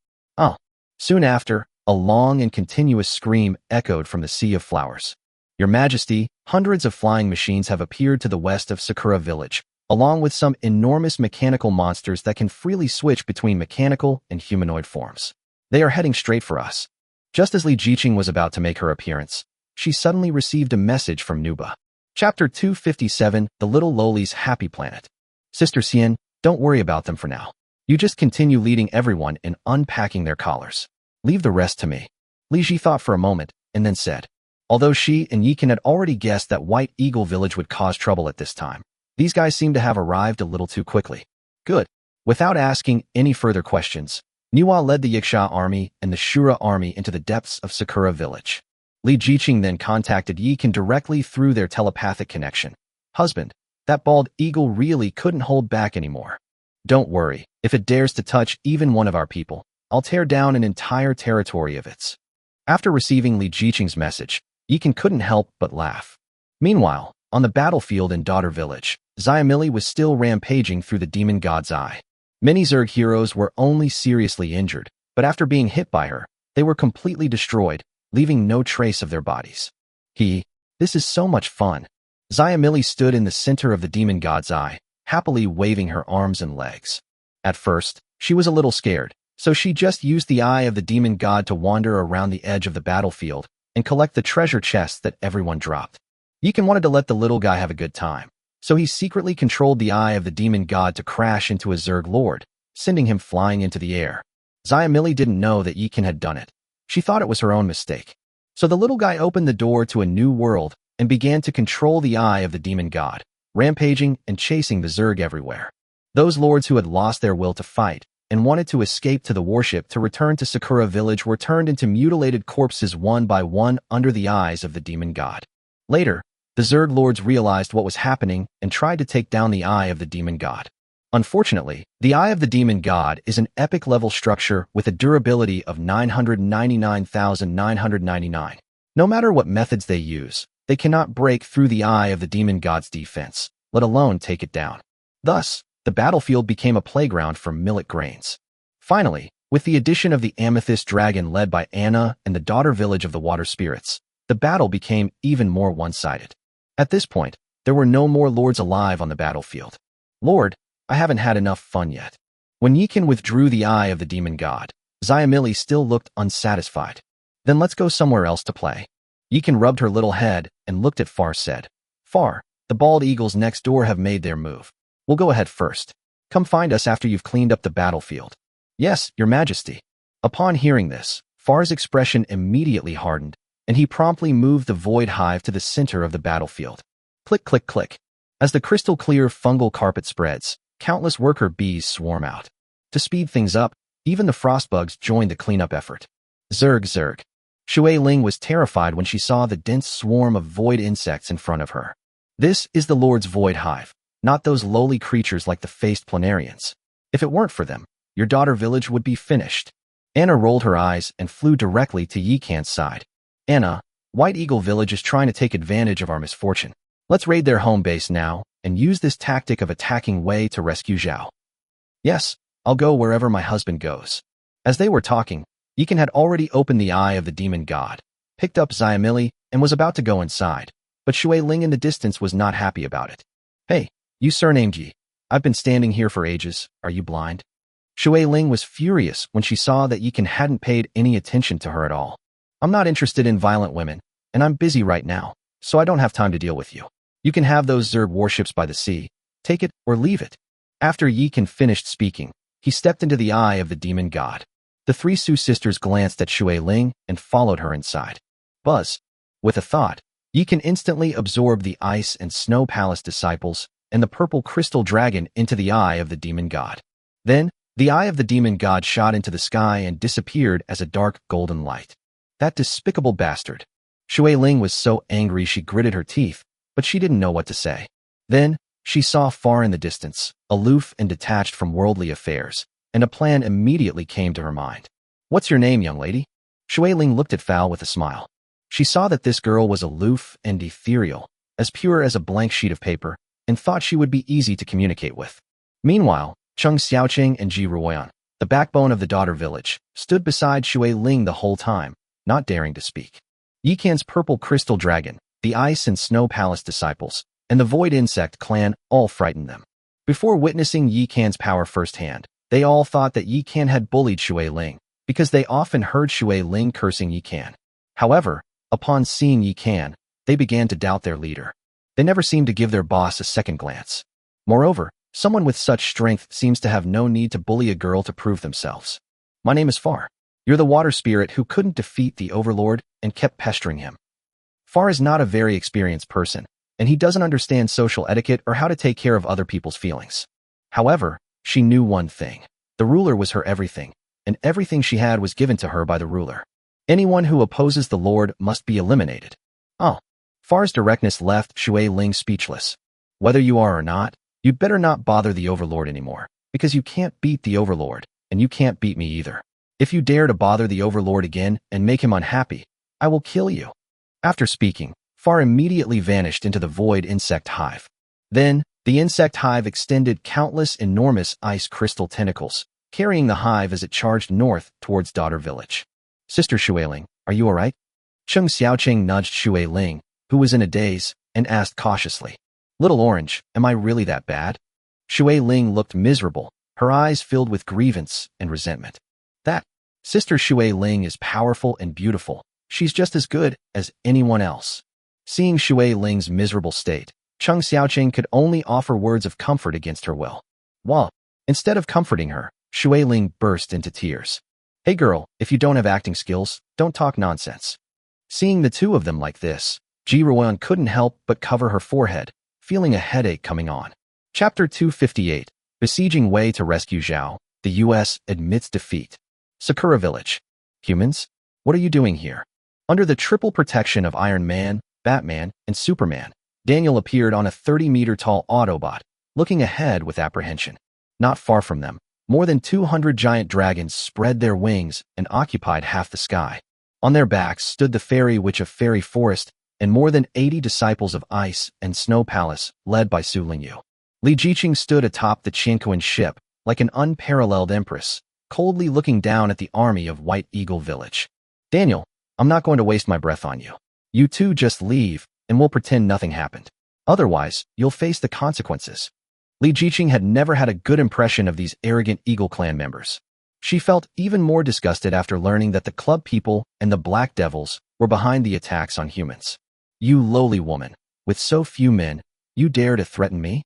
Soon after, a long and continuous scream echoed from the sea of flowers. Your Majesty, hundreds of flying machines have appeared to the west of Sakura Village, along with some enormous mechanical monsters that can freely switch between mechanical and humanoid forms. They are heading straight for us. Just as Li Jiqing was about to make her appearance, she suddenly received a message from Nuba. Chapter 257, The Little Loli's Happy Planet. Sister Xian, don't worry about them for now. You just continue leading everyone in unpacking their collars. Leave the rest to me. Li Ji thought for a moment, and then said. Although she and Yikan had already guessed that White Eagle Village would cause trouble at this time, these guys seemed to have arrived a little too quickly. Good. Without asking any further questions, Niwa led the Yiksha army and the Shura army into the depths of Sakura Village. Li Jiqing then contacted Yikan directly through their telepathic connection. Husband, that bald eagle really couldn't hold back anymore. Don't worry, if it dares to touch even one of our people, I'll tear down an entire territory of its. After receiving Li Jiqing's message, Yikan couldn't help but laugh. Meanwhile, on the battlefield in Daughter Village, Xiamili was still rampaging through the demon god's eye. Many Zerg heroes were only seriously injured, but after being hit by her, they were completely destroyed, leaving no trace of their bodies. This is so much fun. Xiamili stood in the center of the demon god's eye, happily waving her arms and legs. At first, she was a little scared, so she just used the eye of the demon god to wander around the edge of the battlefield and collect the treasure chests that everyone dropped. Yikan wanted to let the little guy have a good time, so he secretly controlled the eye of the demon god to crash into a Zerg lord, sending him flying into the air. Xiamili didn't know that Yikan had done it. She thought it was her own mistake. So the little guy opened the door to a new world and began to control the eye of the demon god, rampaging and chasing the Zerg everywhere. Those lords who had lost their will to fight and wanted to escape to the warship to return to Sakura Village were turned into mutilated corpses one by one under the eyes of the demon god. Later, the Zerg lords realized what was happening and tried to take down the eye of the demon god. Unfortunately, the Eye of the Demon God is an epic level structure with a durability of 999,999. No matter what methods they use, they cannot break through the Eye of the Demon God's defense, let alone take it down. Thus, the battlefield became a playground for millet grains. Finally, with the addition of the Amethyst Dragon led by Anna and the Daughter Village of the Water Spirits, the battle became even more one-sided. At this point, there were no more lords alive on the battlefield. Lord, I haven't had enough fun yet. When Yikan withdrew the eye of the demon god, Xiamili still looked unsatisfied. Then let's go somewhere else to play. Yikan rubbed her little head and looked at Far said. Far, the bald eagles next door have made their move. We'll go ahead first. Come find us after you've cleaned up the battlefield. Yes, your majesty. Upon hearing this, Far's expression immediately hardened, and he promptly moved the void hive to the center of the battlefield. Click, click, click. As the crystal-clear fungal carpet spreads, countless worker bees swarm out. To speed things up, even the frostbugs joined the cleanup effort. Zerg, zerg. Shui Ling was terrified when she saw the dense swarm of void insects in front of her. This is the Lord's void hive, not those lowly creatures like the faced planarians. If it weren't for them, your daughter village would be finished. Anna rolled her eyes and flew directly to Yikan's side. Anna, White Eagle Village is trying to take advantage of our misfortune. Let's raid their home base now and use this tactic of attacking Wei to rescue Zhao. Yes, I'll go wherever my husband goes. As they were talking, Yikan had already opened the eye of the demon god, picked up Xiamili, and was about to go inside, but Shui Ling in the distance was not happy about it. Hey, you surnamed Yi. I've been standing here for ages. Are you blind? Shui Ling was furious when she saw that Yikan hadn't paid any attention to her at all. I'm not interested in violent women, and I'm busy right now, so I don't have time to deal with you. You can have those Zerg warships by the sea. Take it or leave it. After Yikan finished speaking, he stepped into the eye of the demon god. The three Su sisters glanced at Shui Ling and followed her inside. Buzz. With a thought, Yikan instantly absorbed the ice and snow palace disciples and the purple crystal dragon into the eye of the demon god. Then, the eye of the demon god shot into the sky and disappeared as a dark golden light. That despicable bastard. Shui Ling was so angry she gritted her teeth, but she didn't know what to say. Then, she saw far in the distance, aloof and detached from worldly affairs, and a plan immediately came to her mind. What's your name, young lady? Shui Ling looked at Fal with a smile. She saw that this girl was aloof and ethereal, as pure as a blank sheet of paper, and thought she would be easy to communicate with. Meanwhile, Chung Xiaoqing and Ji Ruoyan, the backbone of the daughter village, stood beside Shui Ling the whole time, not daring to speak. Yikan's purple crystal dragon, the ice and snow palace disciples, and the void insect clan all frightened them. Before witnessing Yikan's power firsthand, they all thought that Yikan had bullied Shui Ling, because they often heard Shui Ling cursing Yikan. However, Upon seeing Yi Kan, they began to doubt their leader. They never seemed to give their boss a second glance. Moreover, someone with such strength seems to have no need to bully a girl to prove themselves. My name is Far. You're the water spirit who couldn't defeat the overlord and kept pestering him. Far is not a very experienced person, and he doesn't understand social etiquette or how to take care of other people's feelings. However, she knew one thing. The ruler was her everything, and everything she had was given to her by the ruler. Anyone who opposes the lord must be eliminated. Oh. Far's directness left Shui Ling speechless. Whether you are or not, you'd better not bother the overlord anymore, because you can't beat the overlord, and you can't beat me either. If you dare to bother the overlord again and make him unhappy, I will kill you. After speaking, Far immediately vanished into the void insect hive. Then, the insect hive extended countless enormous ice crystal tentacles, carrying the hive as it charged north towards Daughter Village. Sister Shui Ling, are you alright? Chung Xiaoqing nudged Shui Ling, who was in a daze, and asked cautiously, Little Orange, am I really that bad? Shui Ling looked miserable, her eyes filled with grievance and resentment. That Sister Shui Ling is powerful and beautiful. She's just as good as anyone else. Seeing Shui Ling's miserable state, Chung Xiaoqing could only offer words of comfort against her will. While, instead of comforting her, Shui Ling burst into tears. Hey girl, if you don't have acting skills, don't talk nonsense. Seeing the two of them like this, Ji Ruan couldn't help but cover her forehead, feeling a headache coming on. Chapter 258, Besieging Wei to Rescue Zhao, the U.S. admits defeat. Sakura Village. Humans? What are you doing here? Under the triple protection of Iron Man, Batman, and Superman, Daniel appeared on a 30-meter-tall Autobot, looking ahead with apprehension. Not far from them, more than 200 giant dragons spread their wings and occupied half the sky. On their backs stood the fairy witch of Fairy Forest and more than 80 disciples of Ice and Snow Palace, led by Su Lingyu. Li Jiqing stood atop the Qianquan ship, like an unparalleled empress, coldly looking down at the army of White Eagle Village. Daniel, I'm not going to waste my breath on you. You two just leave, and we'll pretend nothing happened. Otherwise, you'll face the consequences. Li Jiqing had never had a good impression of these arrogant Eagle Clan members. She felt even more disgusted after learning that the club people and the Black Devils were behind the attacks on humans. You lowly woman, with so few men, you dare to threaten me?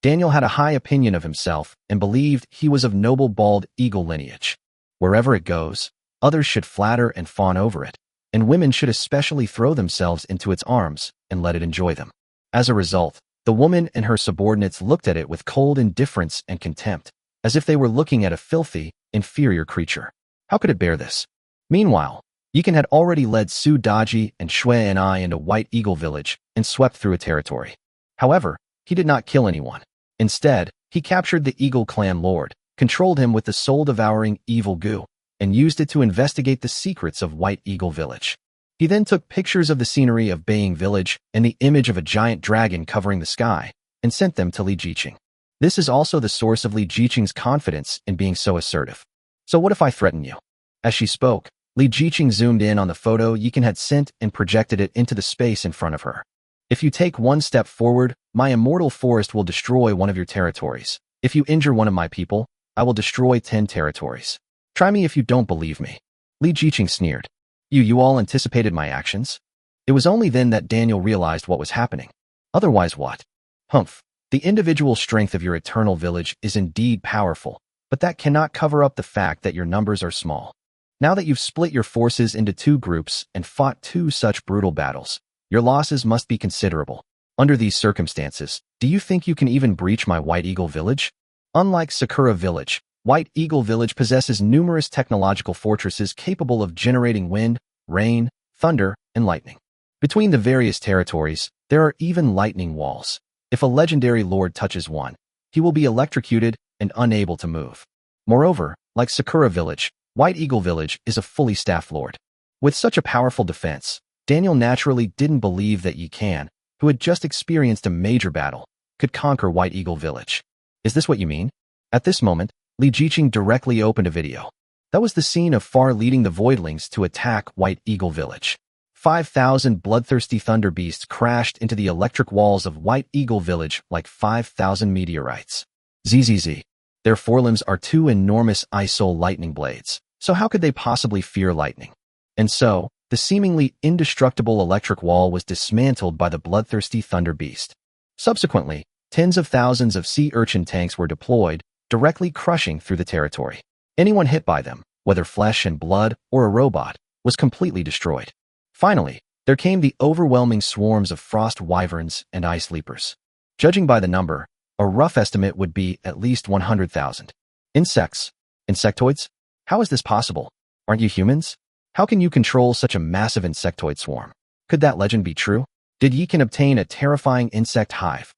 Daniel had a high opinion of himself and believed he was of noble bald eagle lineage. Wherever it goes, others should flatter and fawn over it, and women should especially throw themselves into its arms and let it enjoy them. As a result, the woman and her subordinates looked at it with cold indifference and contempt, as if they were looking at a filthy, inferior creature. How could it bear this? Meanwhile, Yikan had already led Su Daji and Shui and I into White Eagle Village and swept through a territory. However, he did not kill anyone. Instead, he captured the Eagle Clan Lord, controlled him with the soul-devouring evil goo, and used it to investigate the secrets of White Eagle Village. He then took pictures of the scenery of Baying Village and the image of a giant dragon covering the sky, and sent them to Li Jiqing. This is also the source of Li Jiqing's confidence in being so assertive. So what if I threaten you? As she spoke, Li Jiqing zoomed in on the photo Yikan had sent and projected it into the space in front of her. If you take one step forward, my immortal forest will destroy one of your territories. If you injure one of my people, I will destroy 10 territories. Try me if you don't believe me. Li Jiqing sneered. You all anticipated my actions? It was only then that Daniel realized what was happening. Otherwise what? Humph. The individual strength of your eternal village is indeed powerful, but that cannot cover up the fact that your numbers are small. Now that you've split your forces into 2 groups and fought 2 such brutal battles, your losses must be considerable. Under these circumstances, do you think you can even breach my White Eagle Village? Unlike Sakura Village, White Eagle Village possesses numerous technological fortresses capable of generating wind, rain, thunder, and lightning. Between the various territories, there are even lightning walls. If a legendary lord touches one, he will be electrocuted and unable to move. Moreover, like Sakura Village, White Eagle Village is a fully staffed lord. With such a powerful defense, Daniel naturally didn't believe that Yi Kan, who had just experienced a major battle, could conquer White Eagle Village. Is this what you mean? At this moment, Li Jiqing directly opened a video. That was the scene of Far leading the Voidlings to attack White Eagle Village. 5,000 bloodthirsty thunder beasts crashed into the electric walls of White Eagle Village like 5,000 meteorites. ZZZ. Their forelimbs are 2 enormous ice soul lightning blades, so how could they possibly fear lightning? And so, The seemingly indestructible electric wall was dismantled by the bloodthirsty thunder beast. Subsequently, tens of thousands of sea urchin tanks were deployed, directly crushing through the territory. Anyone hit by them, whether flesh and blood or a robot, was completely destroyed. Finally, there came the overwhelming swarms of frost wyverns and ice leapers. Judging by the number, a rough estimate would be at least 100,000. Insects. Insectoids? How is this possible? Aren't you humans? How can you control such a massive insectoid swarm? Could that legend be true? Did Yikan obtain a terrifying insect hive?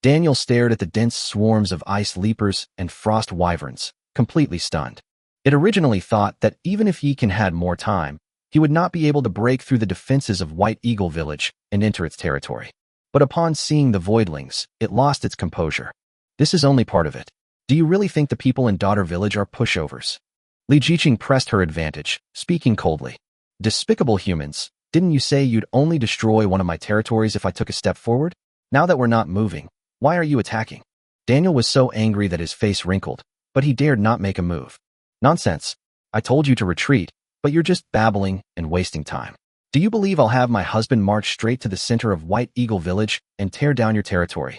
Daniel stared at the dense swarms of ice leapers and frost wyverns, completely stunned. It originally thought that even if Yikan had more time, he would not be able to break through the defenses of White Eagle Village and enter its territory. But upon seeing the voidlings, it lost its composure. This is only part of it. Do you really think the people in Daughter Village are pushovers? Li Jiqing pressed her advantage, speaking coldly. Despicable humans, didn't you say you'd only destroy one of my territories if I took a step forward? Now that we're not moving, why are you attacking? Daniel was so angry that his face wrinkled, but he dared not make a move. Nonsense. I told you to retreat, but you're just babbling and wasting time. Do you believe I'll have my husband march straight to the center of White Eagle Village and tear down your territory?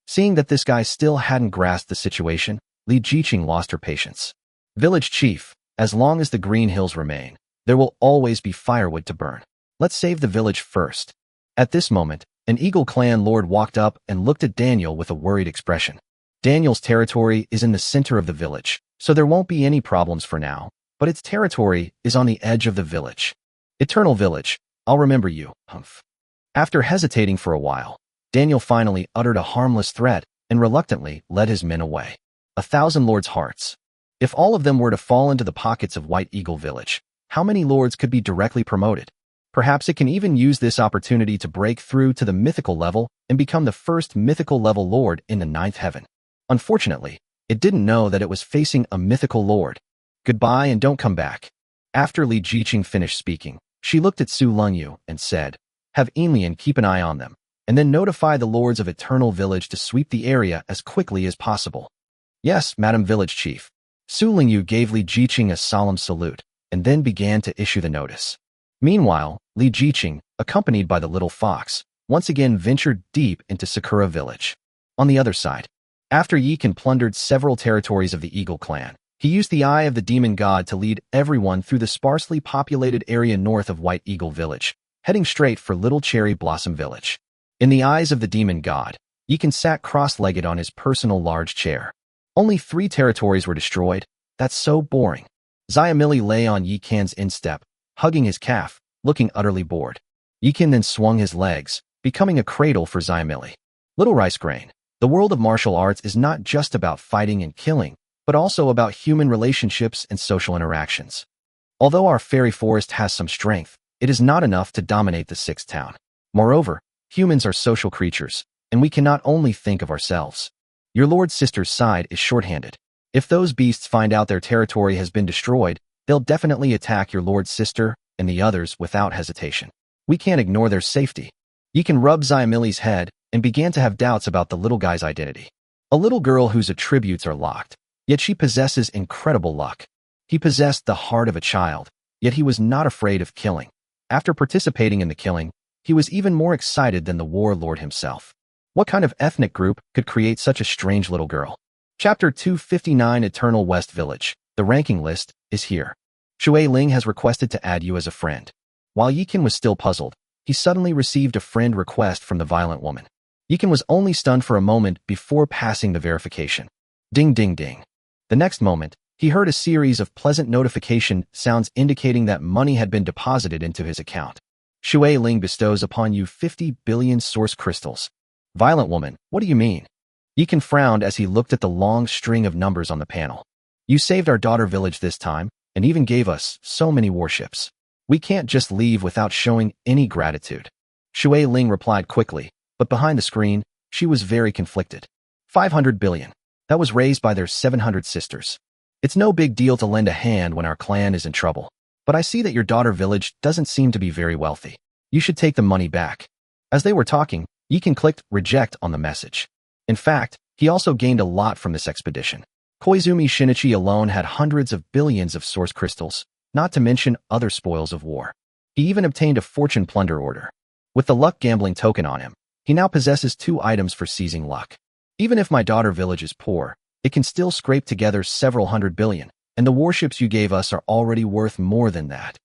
Seeing that this guy still hadn't grasped the situation, Li Jiqing lost her patience. Village chief, as long as the green hills remain, there will always be firewood to burn. Let's save the village first. At this moment, an Eagle Clan lord walked up and looked at Daniel with a worried expression. Daniel's territory is in the center of the village, so there won't be any problems for now, but its territory is on the edge of the village. Eternal Village, I'll remember you, humph. After hesitating for a while, Daniel finally uttered a harmless threat and reluctantly led his men away. 1,000 lords' hearts. If all of them were to fall into the pockets of White Eagle Village, how many lords could be directly promoted? Perhaps it can even use this opportunity to break through to the mythical level and become the first mythical level lord in the 9th heaven. Unfortunately, it didn't know that it was facing a mythical lord. Goodbye and don't come back. After Li Jiqing finished speaking, she looked at Su Lungyu and said, have Enlian keep an eye on them, and then notify the lords of Eternal Village to sweep the area as quickly as possible. Yes, Madam Village Chief. Su Lingyu gave Li Jiqing a solemn salute, and then began to issue the notice. Meanwhile, Li Jiqing, accompanied by the little fox, once again ventured deep into Sakura Village. On the other side, after Yikan plundered several territories of the Eagle Clan, he used the Eye of the Demon God to lead everyone through the sparsely populated area north of White Eagle Village, heading straight for Little Cherry Blossom Village. In the eyes of the Demon God, Yikan sat cross-legged on his personal large chair. Only 3 territories were destroyed. That's so boring. Xiamili lay on Yikan's instep, hugging his calf, looking utterly bored. Yikan then swung his legs, becoming a cradle for Xiamili. Little Rice Grain, the world of martial arts is not just about fighting and killing, but also about human relationships and social interactions. Although our fairy forest has some strength, it is not enough to dominate the 6th town. Moreover, humans are social creatures, and we cannot only think of ourselves. Your lord sister's side is shorthanded. If those beasts find out their territory has been destroyed, they'll definitely attack your lord's sister and the others without hesitation. We can't ignore their safety. Yikan rubbed Xiamili's head and began to have doubts about the little guy's identity. A little girl whose attributes are locked, yet she possesses incredible luck. He possessed the heart of a child, yet he was not afraid of killing. After participating in the killing, he was even more excited than the warlord himself. What kind of ethnic group could create such a strange little girl? Chapter 259 Eternal West Village. The ranking list is here. Shui Ling has requested to add you as a friend. While Yikan was still puzzled, he suddenly received a friend request from the violent woman. Yikan was only stunned for a moment before passing the verification. Ding ding ding. The next moment, he heard a series of pleasant notification sounds indicating that money had been deposited into his account. Shui Ling bestows upon you 50 billion source crystals. Violent woman, what do you mean? Yikan frowned as he looked at the long string of numbers on the panel. You saved our daughter village this time, and even gave us so many warships. We can't just leave without showing any gratitude. Shui Ling replied quickly, but behind the screen, she was very conflicted. 500 billion. That was raised by their 700 sisters. It's no big deal to lend a hand when our clan is in trouble, but I see that your daughter village doesn't seem to be very wealthy. You should take the money back. As they were talking, Yikan clicked reject on the message. In fact, he also gained a lot from this expedition. Koizumi Shinichi alone had hundreds of billions of source crystals, not to mention other spoils of war. He even obtained a fortune plunder order. With the luck gambling token on him, he now possesses 2 items for seizing luck. Even if my daughter village is poor, it can still scrape together several hundred billion, and the warships you gave us are already worth more than that.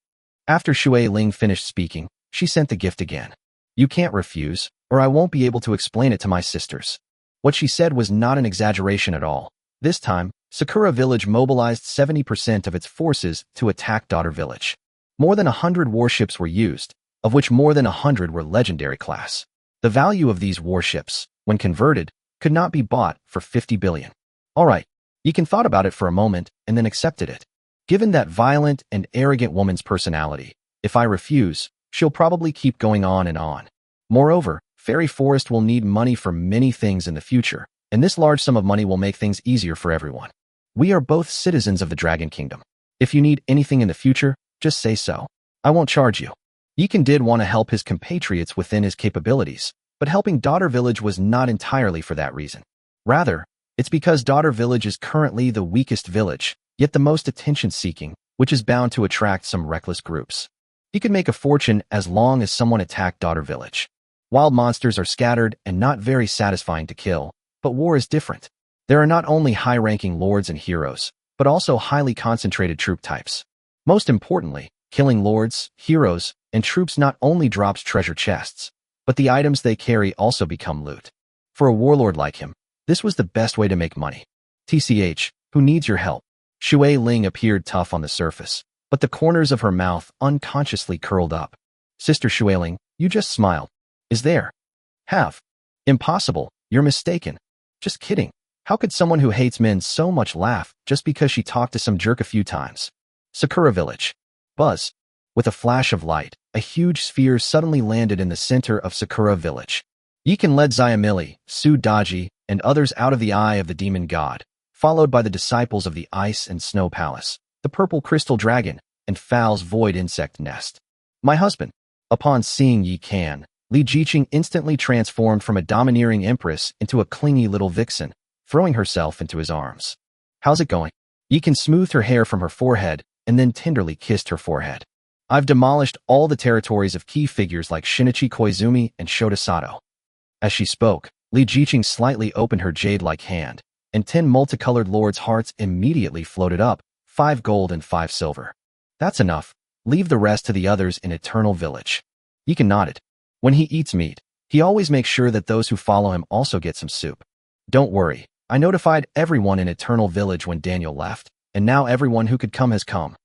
After Shui Ling finished speaking, she sent the gift again. You can't refuse, or I won't be able to explain it to my sisters. What she said was not an exaggeration at all. This time, Sakura Village mobilized 70% of its forces to attack Daughter Village. More than 100 warships were used, of which more than 100 were legendary class. The value of these warships, when converted, could not be bought for 50 billion. Alright, Yikan thought about it for a moment and then accepted it. Given that violent and arrogant woman's personality, if I refuse, she'll probably keep going on and on. Moreover, Fairy Forest will need money for many things in the future, and this large sum of money will make things easier for everyone. We are both citizens of the Dragon Kingdom. If you need anything in the future, just say so. I won't charge you. Yikan did want to help his compatriots within his capabilities, but helping Daughter Village was not entirely for that reason. Rather, it's because Daughter Village is currently the weakest village, yet the most attention-seeking, which is bound to attract some reckless groups. He could make a fortune as long as someone attacked Daughter Village. Wild monsters are scattered and not very satisfying to kill, but war is different. There are not only high-ranking lords and heroes, but also highly concentrated troop types. Most importantly, killing lords, heroes, and troops not only drops treasure chests, but the items they carry also become loot. For a warlord like him, this was the best way to make money. TCH, who needs your help? Shui Ling appeared tough on the surface, but the corners of her mouth unconsciously curled up. Sister Shui Ling, you just smiled. Is there? Have. Impossible, you're mistaken. Just kidding. How could someone who hates men so much laugh just because she talked to some jerk a few times? Sakura Village. Buzz. With a flash of light, a huge sphere suddenly landed in the center of Sakura Village. Yikan led Xiamili, Su Daji, and others out of the eye of the demon god, followed by the disciples of the Ice and Snow Palace, the Purple Crystal Dragon, and Fowl's Void Insect Nest. My husband. Upon seeing Yikan, Li Jiqing instantly transformed from a domineering empress into a clingy little vixen, throwing herself into his arms. How's it going? Yikan smoothed her hair from her forehead and then tenderly kissed her forehead. I've demolished all the territories of key figures like Shinichi Koizumi and Shota Sato. As she spoke, Li Jiqing slightly opened her jade-like hand, and 10 multicolored lords' hearts immediately floated up, 5 gold and 5 silver. That's enough. Leave the rest to the others in Eternal Village. Yikan nodded. When he eats meat, he always makes sure that those who follow him also get some soup. Don't worry, I notified everyone in Eternal Village when Daniel left, and now everyone who could come has come.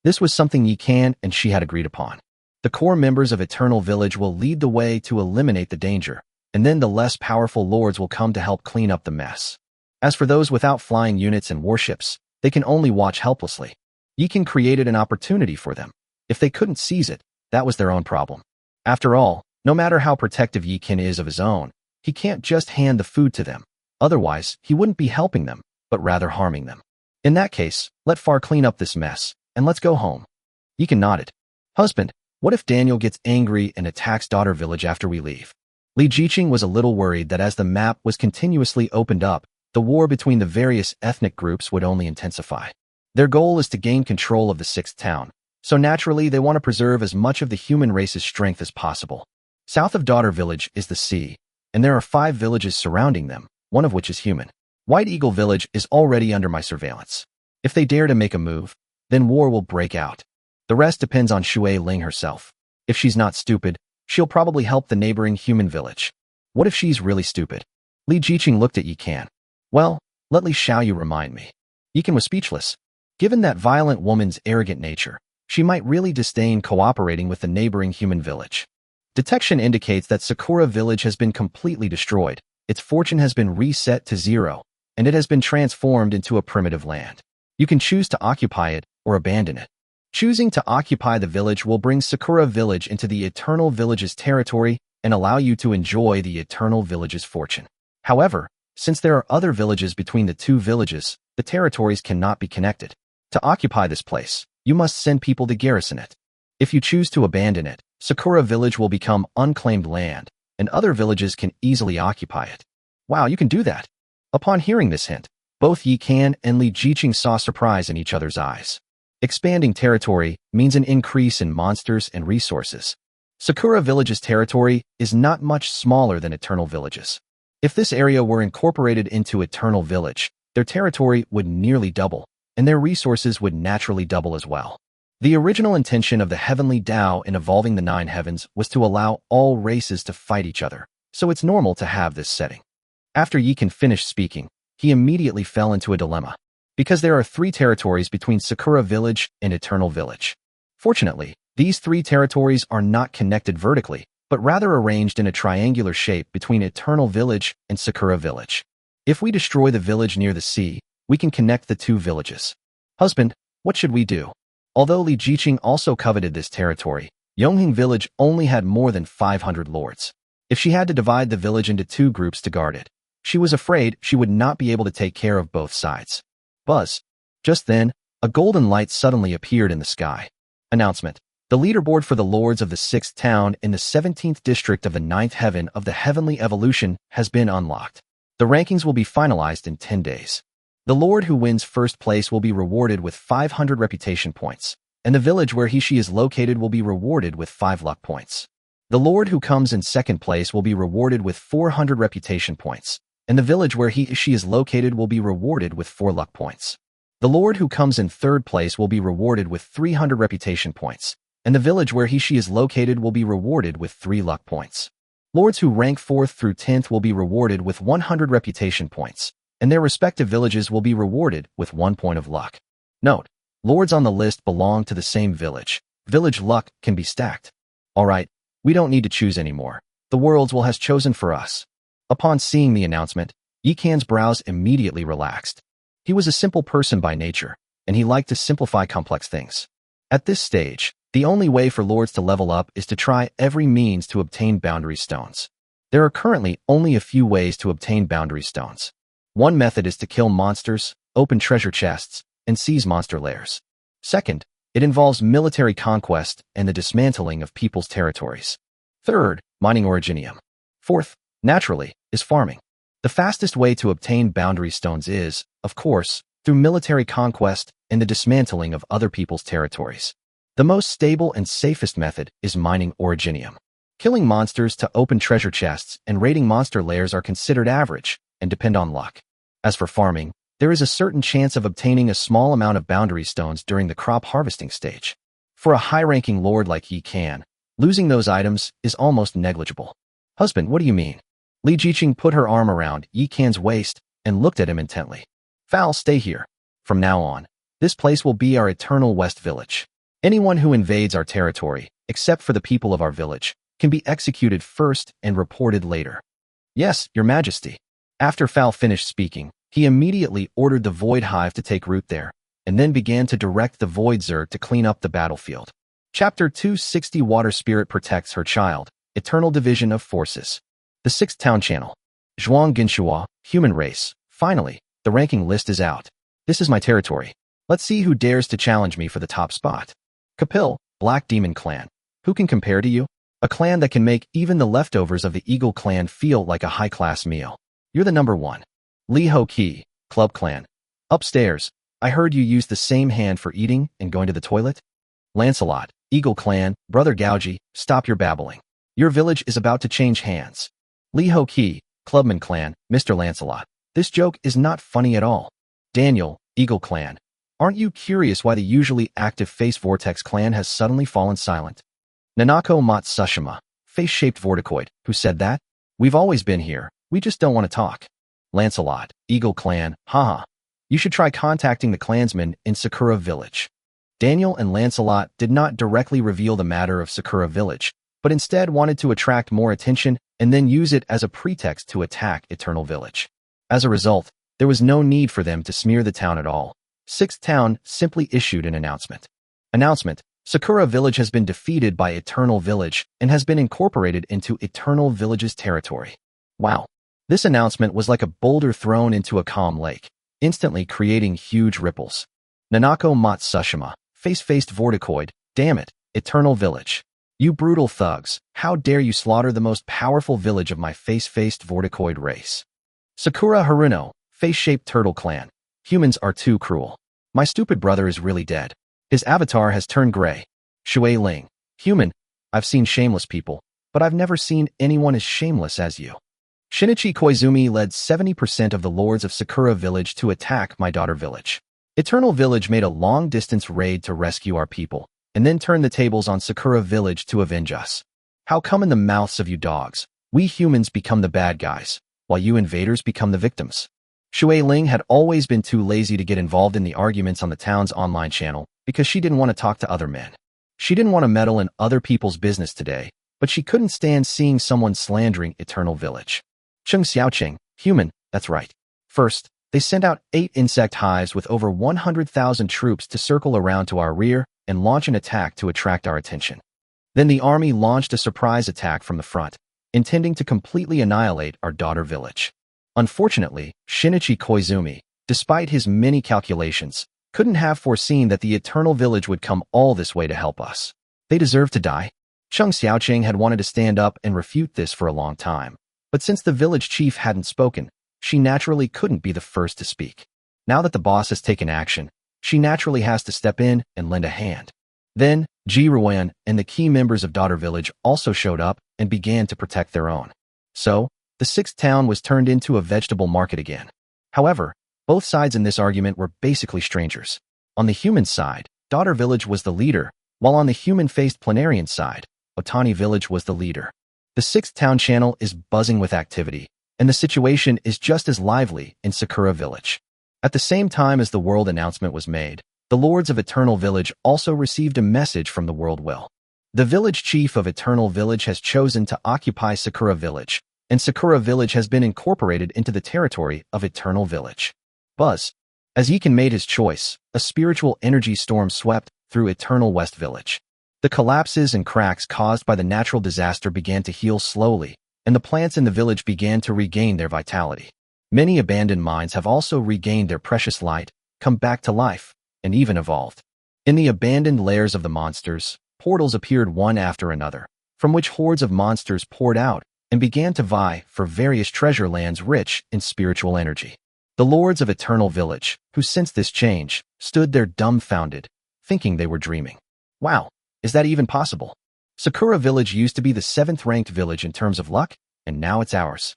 This was something Yikan and she had agreed upon. The core members of Eternal Village will lead the way to eliminate the danger, and then the less powerful lords will come to help clean up the mess. As for those without flying units and warships, they can only watch helplessly. Yikan created an opportunity for them. If they couldn't seize it, that was their own problem. After all, no matter how protective Yikan is of his own, he can't just hand the food to them. Otherwise, he wouldn't be helping them, but rather harming them. In that case, let Far clean up this mess, and let's go home. Yikan nodded. Husband, what if Daniel gets angry and attacks Daughter Village after we leave? Li Jiqing was a little worried that as the map was continuously opened up, the war between the various ethnic groups would only intensify. Their goal is to gain control of the 6th town, so naturally they want to preserve as much of the human race's strength as possible. South of Daughter Village is the sea, and there are 5 villages surrounding them, one of which is human. White Eagle Village is already under my surveillance. If they dare to make a move, then war will break out. The rest depends on Shui Ling herself. If she's not stupid, she'll probably help the neighboring human village. What if she's really stupid? Li Jiqing looked at Yikan. Well, let Li Xiaoyu remind me. Yikan was speechless. Given that violent woman's arrogant nature, she might really disdain cooperating with the neighboring human village. Detection indicates that Sakura Village has been completely destroyed, its fortune has been reset to 0, and it has been transformed into a primitive land. You can choose to occupy it or abandon it. Choosing to occupy the village will bring Sakura Village into the Eternal Village's territory and allow you to enjoy the Eternal Village's fortune. However, since there are other villages between the 2 villages, the territories cannot be connected. To occupy this place, you must send people to garrison it. If you choose to abandon it, Sakura Village will become unclaimed land, and other villages can easily occupy it. Wow, you can do that. Upon hearing this hint, both Yikan and Li Jiqing saw surprise in each other's eyes. Expanding territory means an increase in monsters and resources. Sakura Village's territory is not much smaller than Eternal Village's. If this area were incorporated into Eternal Village, their territory would nearly double, and their resources would naturally double as well. The original intention of the Heavenly Tao in evolving the Nine Heavens was to allow all races to fight each other, so it's normal to have this setting. After Yikan finished speaking, he immediately fell into a dilemma, because there are 3 territories between Sakura Village and Eternal Village. Fortunately, these 3 territories are not connected vertically, but rather arranged in a triangular shape between Eternal Village and Sakura Village. If we destroy the village near the sea, we can connect the 2 villages. Husband, what should we do? Although Li Jiqing also coveted this territory, Yongheng Village only had more than 500 lords. If she had to divide the village into 2 groups to guard it, she was afraid she would not be able to take care of both sides. Buzz. Just then, a golden light suddenly appeared in the sky. Announcement. The leaderboard for the lords of the 6th town in the 17th district of the 9th heaven of the heavenly evolution has been unlocked. The rankings will be finalized in 10 days. The lord who wins first place will be rewarded with 500 reputation points, and the village where he/she is located will be rewarded with 5 luck points. The lord who comes in second place will be rewarded with 400 reputation points, and the village where he/she is located will be rewarded with 4 luck points. The lord who comes in third place will be rewarded with 300 reputation points, and the village where he/she is located will be rewarded with 3 luck points. Lords who rank 4th through 10th will be rewarded with 100 reputation points, and their respective villages will be rewarded with 1 point of luck. Note, lords on the list belong to the same village. Village luck can be stacked. Alright, we don't need to choose anymore. The worlds will has chosen for us. Upon seeing the announcement, Yikan's brows immediately relaxed. He was a simple person by nature, and he liked to simplify complex things. At this stage, the only way for lords to level up is to try every means to obtain boundary stones. There are currently only a few ways to obtain boundary stones. One method is to kill monsters, open treasure chests, and seize monster lairs. Second, it involves military conquest and the dismantling of people's territories. Third, mining originium. Fourth, naturally, is farming. The fastest way to obtain boundary stones is, of course, through military conquest and the dismantling of other people's territories. The most stable and safest method is mining originium. Killing monsters to open treasure chests and raiding monster lairs are considered average and depend on luck. As for farming, there is a certain chance of obtaining a small amount of boundary stones during the crop harvesting stage. For a high-ranking lord like Yikan, losing those items is almost negligible. Husband, what do you mean? Li Jiqing put her arm around Yikan's waist and looked at him intently. Fowl, stay here. From now on, this place will be our Eternal West Village. Anyone who invades our territory, except for the people of our village, can be executed first and reported later. Yes, Your Majesty. After Fowl finished speaking, he immediately ordered the Void Hive to take root there, and then began to direct the Void Zerg to clean up the battlefield. Chapter 260 Water Spirit Protects Her Child, Eternal Division of Forces. The 6th Town Channel. Zhuang Ginshua, Human Race. Finally, the ranking list is out. This is my territory. Let's see who dares to challenge me for the top spot. Kapil, Black Demon Clan. Who can compare to you? A clan that can make even the leftovers of the Eagle Clan feel like a high-class meal. You're the number 1. Li Ho Ki, Club Clan. Upstairs, I heard you use the same hand for eating and going to the toilet. Lancelot, Eagle Clan, Brother Gauji, stop your babbling. Your village is about to change hands. Li Ho Ki, Clubman Clan, Mr. Lancelot. This joke is not funny at all. Daniel, Eagle Clan. Aren't you curious why the usually active Face Vortex Clan has suddenly fallen silent? Nanako Matsushima, Face-Shaped Vorticoid, who said that? We've always been here, we just don't want to talk. Lancelot, Eagle Clan, haha. You should try contacting the clansmen in Sakura Village. Daniel and Lancelot did not directly reveal the matter of Sakura Village, but instead wanted to attract more attention and then use it as a pretext to attack Eternal Village. As a result, there was no need for them to smear the town at all. 6th Town simply issued an announcement. Announcement: Sakura Village has been defeated by Eternal Village and has been incorporated into Eternal Village's territory. Wow. This announcement was like a boulder thrown into a calm lake, instantly creating huge ripples. Nanako Matsushima, Face-Faced Vorticoid, damn it, Eternal Village. You brutal thugs, how dare you slaughter the most powerful village of my Face-Faced Vorticoid race. Sakura Haruno, Face-Shaped Turtle Clan. Humans are too cruel. My stupid brother is really dead. His avatar has turned gray. Shui Ling. Human, I've seen shameless people, but I've never seen anyone as shameless as you. Shinichi Koizumi led 70% of the lords of Sakura Village to attack my daughter village. Eternal Village made a long-distance raid to rescue our people, and then turned the tables on Sakura Village to avenge us. How come in the mouths of you dogs, we humans become the bad guys, while you invaders become the victims? Shui Ling had always been too lazy to get involved in the arguments on the town's online channel because she didn't want to talk to other men. She didn't want to meddle in other people's business today, but she couldn't stand seeing someone slandering Eternal Village. Cheng Xiaoqing, human, that's right. First, they sent out 8 insect hives with over 100,000 troops to circle around to our rear and launch an attack to attract our attention. Then the army launched a surprise attack from the front, intending to completely annihilate our daughter village. Unfortunately, Shinichi Koizumi, despite his many calculations, couldn't have foreseen that the Eternal Village would come all this way to help us. They deserve to die. Cheng Xiaoqing had wanted to stand up and refute this for a long time, but since the village chief hadn't spoken, she naturally couldn't be the first to speak. Now that the boss has taken action, she naturally has to step in and lend a hand. Then, Ji Ruan and the key members of Daughter Village also showed up and began to protect their own. So, the 6th town was turned into a vegetable market again. However, both sides in this argument were basically strangers. On the human side, Daughter Village was the leader, while on the human-faced Planarian side, Otani Village was the leader. The 6th town channel is buzzing with activity, and the situation is just as lively in Sakura Village. At the same time as the world announcement was made, the Lords of Eternal Village also received a message from the world will. The village chief of Eternal Village has chosen to occupy Sakura Village, and Sakura Village has been incorporated into the territory of Eternal Village. Buzz. As Yikan made his choice, a spiritual energy storm swept through Eternal West Village. The collapses and cracks caused by the natural disaster began to heal slowly, and the plants in the village began to regain their vitality. Many abandoned mines have also regained their precious light, come back to life, and even evolved. In the abandoned lairs of the monsters, portals appeared one after another, from which hordes of monsters poured out and began to vie for various treasure lands rich in spiritual energy. The Lords of Eternal Village, who sensed this change, stood there dumbfounded, thinking they were dreaming. Wow, is that even possible? Sakura Village used to be the 7th-ranked village in terms of luck, and now it's ours.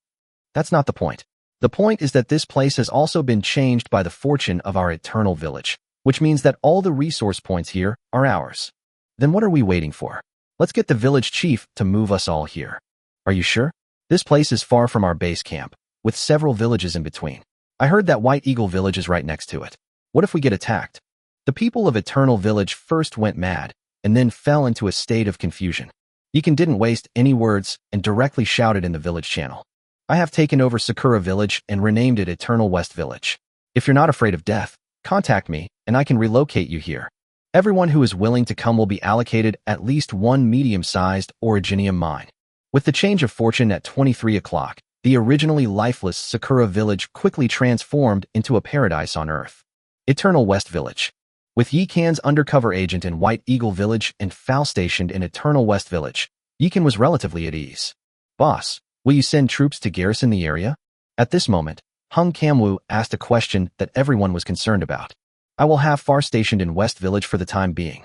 That's not the point. The point is that this place has also been changed by the fortune of our Eternal Village, which means that all the resource points here are ours. Then what are we waiting for? Let's get the village chief to move us all here. Are you sure? This place is far from our base camp, with several villages in between. I heard that White Eagle Village is right next to it. What if we get attacked? The people of Eternal Village first went mad, and then fell into a state of confusion. Yikan didn't waste any words and directly shouted in the village channel. I have taken over Sakura Village and renamed it Eternal West Village. If you're not afraid of death, contact me, and I can relocate you here. Everyone who is willing to come will be allocated at least one medium-sized originium mine. With the change of fortune at 23 o'clock, the originally lifeless Sakura Village quickly transformed into a paradise on Earth. Eternal West Village. With Yikan's undercover agent in White Eagle Village and Fowl stationed in Eternal West Village, Yikan was relatively at ease. Boss, will you send troops to garrison the area? At this moment, Hung Kamwu asked a question that everyone was concerned about. I will have Far stationed in West Village for the time being.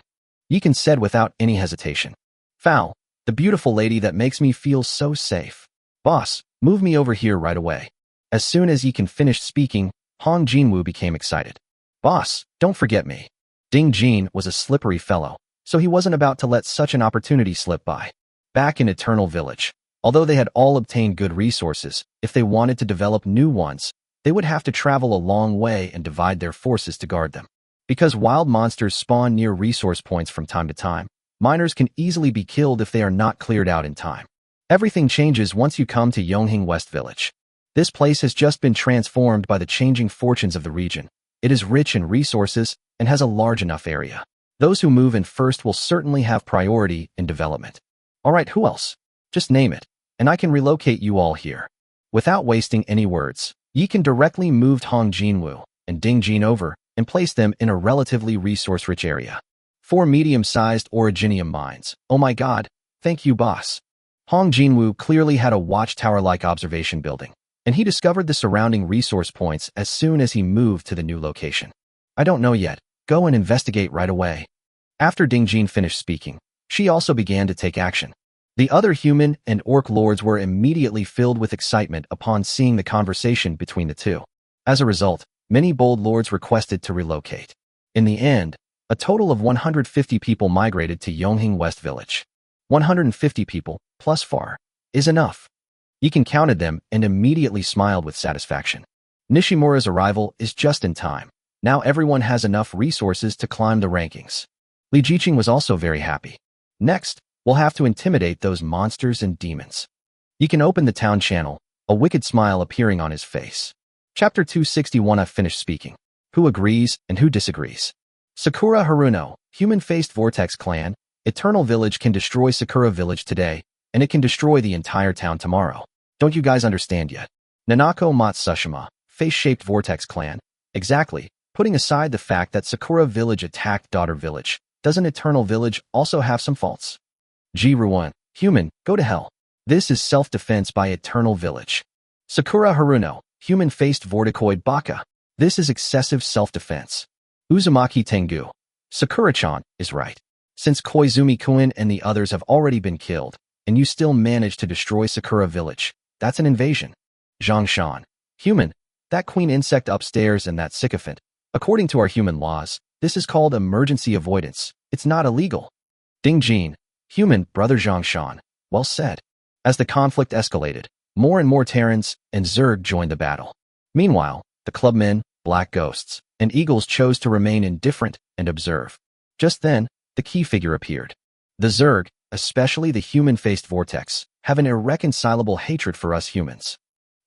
Yikan said without any hesitation. Fowl, the beautiful lady that makes me feel so safe. Boss, move me over here right away. As soon as Yikan finished speaking, Hong Jinwoo became excited. Boss, don't forget me. Ding Jin was a slippery fellow, so he wasn't about to let such an opportunity slip by. Back in Eternal Village, although they had all obtained good resources, if they wanted to develop new ones, they would have to travel a long way and divide their forces to guard them. Because wild monsters spawn near resource points from time to time, miners can easily be killed if they are not cleared out in time. Everything changes once you come to Yonghing West Village. This place has just been transformed by the changing fortunes of the region. It is rich in resources and has a large enough area. Those who move in first will certainly have priority in development. Alright, who else? Just name it, and I can relocate you all here. Without wasting any words, Yikan directly moved Hong Jinwoo and Ding Jin over and placed them in a relatively resource-rich area. 4 medium-sized originium mines. Oh my god, thank you boss. Hong Jinwoo clearly had a watchtower-like observation building, and he discovered the surrounding resource points as soon as he moved to the new location. I don't know yet. Go and investigate right away. After Dingjin finished speaking, she also began to take action. The other human and orc lords were immediately filled with excitement upon seeing the conversation between the two. As a result, many bold lords requested to relocate. In the end, a total of 150 people migrated to Yonghing West Village. 150 people, plus far, is enough. Yikan counted them and immediately smiled with satisfaction. Nishimura's arrival is just in time. Now everyone has enough resources to climb the rankings. Li Jiqing was also very happy. Next, we'll have to intimidate those monsters and demons. Yikan opened the town channel, a wicked smile appearing on his face. Chapter 261. I've finished speaking. Who agrees and who disagrees? Sakura Haruno, human-faced Vortex Clan. Eternal Village can destroy Sakura Village today, and it can destroy the entire town tomorrow. Don't you guys understand yet? Nanako Matsushima, face-shaped Vortex Clan. Exactly, putting aside the fact that Sakura Village attacked Daughter Village, doesn't Eternal Village also have some faults? Ji Ruan, human, go to hell. This is self-defense by Eternal Village. Sakura Haruno, human-faced Vorticoid Baka. This is excessive self-defense. Uzumaki Tengu. Sakura-chan is right. Since Koizumi-kun and the others have already been killed, and you still manage to destroy Sakura Village, that's an invasion. Zhang Shan. Human. That queen insect upstairs and that sycophant. According to our human laws, this is called emergency avoidance. It's not illegal. Ding Jin. Human, brother Zhang Shan. Well said. As the conflict escalated, more and more Terrans and Zerg joined the battle. Meanwhile, the clubmen, black ghosts, and eagles chose to remain indifferent and observe. Just then, the key figure appeared. The Zerg, especially the human-faced Vortex, have an irreconcilable hatred for us humans.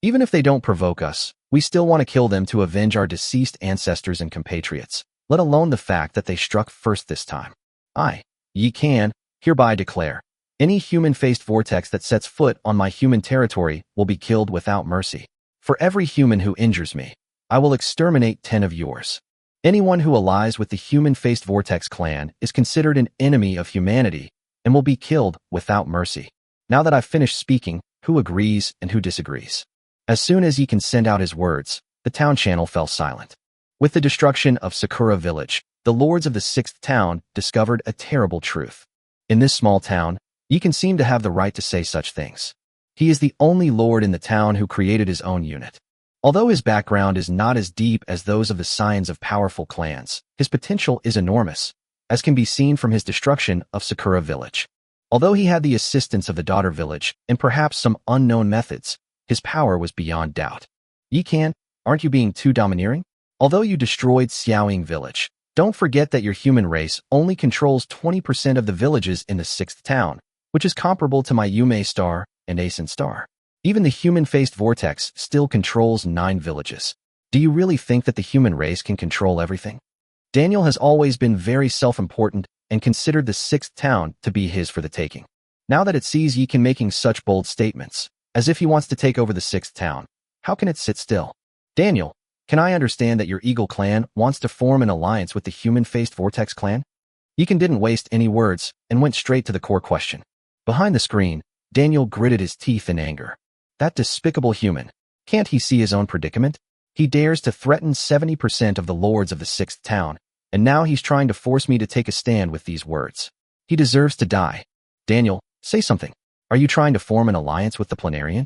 Even if they don't provoke us, we still want to kill them to avenge our deceased ancestors and compatriots, let alone the fact that they struck first this time. I, Yi Kan, hereby declare, any human-faced Vortex that sets foot on my human territory will be killed without mercy. For every human who injures me, I will exterminate 10 of yours. Anyone who allies with the human-faced Vortex clan is considered an enemy of humanity and will be killed without mercy. Now that I've finished speaking, who agrees and who disagrees? As soon as he can send out his words, the town channel fell silent. With the destruction of Sakura Village, the lords of the 6th town discovered a terrible truth. In this small town, Yikan seemed to have the right to say such things. He is the only lord in the town who created his own unit. Although his background is not as deep as those of the scions of powerful clans, his potential is enormous, as can be seen from his destruction of Sakura Village. Although he had the assistance of the Daughter Village and perhaps some unknown methods, his power was beyond doubt. Yikan, aren't you being too domineering? Although you destroyed Xiaoying Village, don't forget that your human race only controls 20% of the villages in the 6th town, which is comparable to my Yume Star and Asen Star. Even the human-faced Vortex still controls 9 villages. Do you really think that the human race can control everything? Daniel has always been very self-important and considered the 6th town to be his for the taking. Now that it sees Yikan making such bold statements, as if he wants to take over the 6th town, how can it sit still? Daniel, can I understand that your Eagle clan wants to form an alliance with the human-faced Vortex clan? Yikan didn't waste any words and went straight to the core question. Behind the screen, Daniel gritted his teeth in anger. That despicable human. Can't he see his own predicament? He dares to threaten 70% of the lords of the 6th town, and now he's trying to force me to take a stand with these words. He deserves to die. Daniel, say something. Are you trying to form an alliance with the Planarian?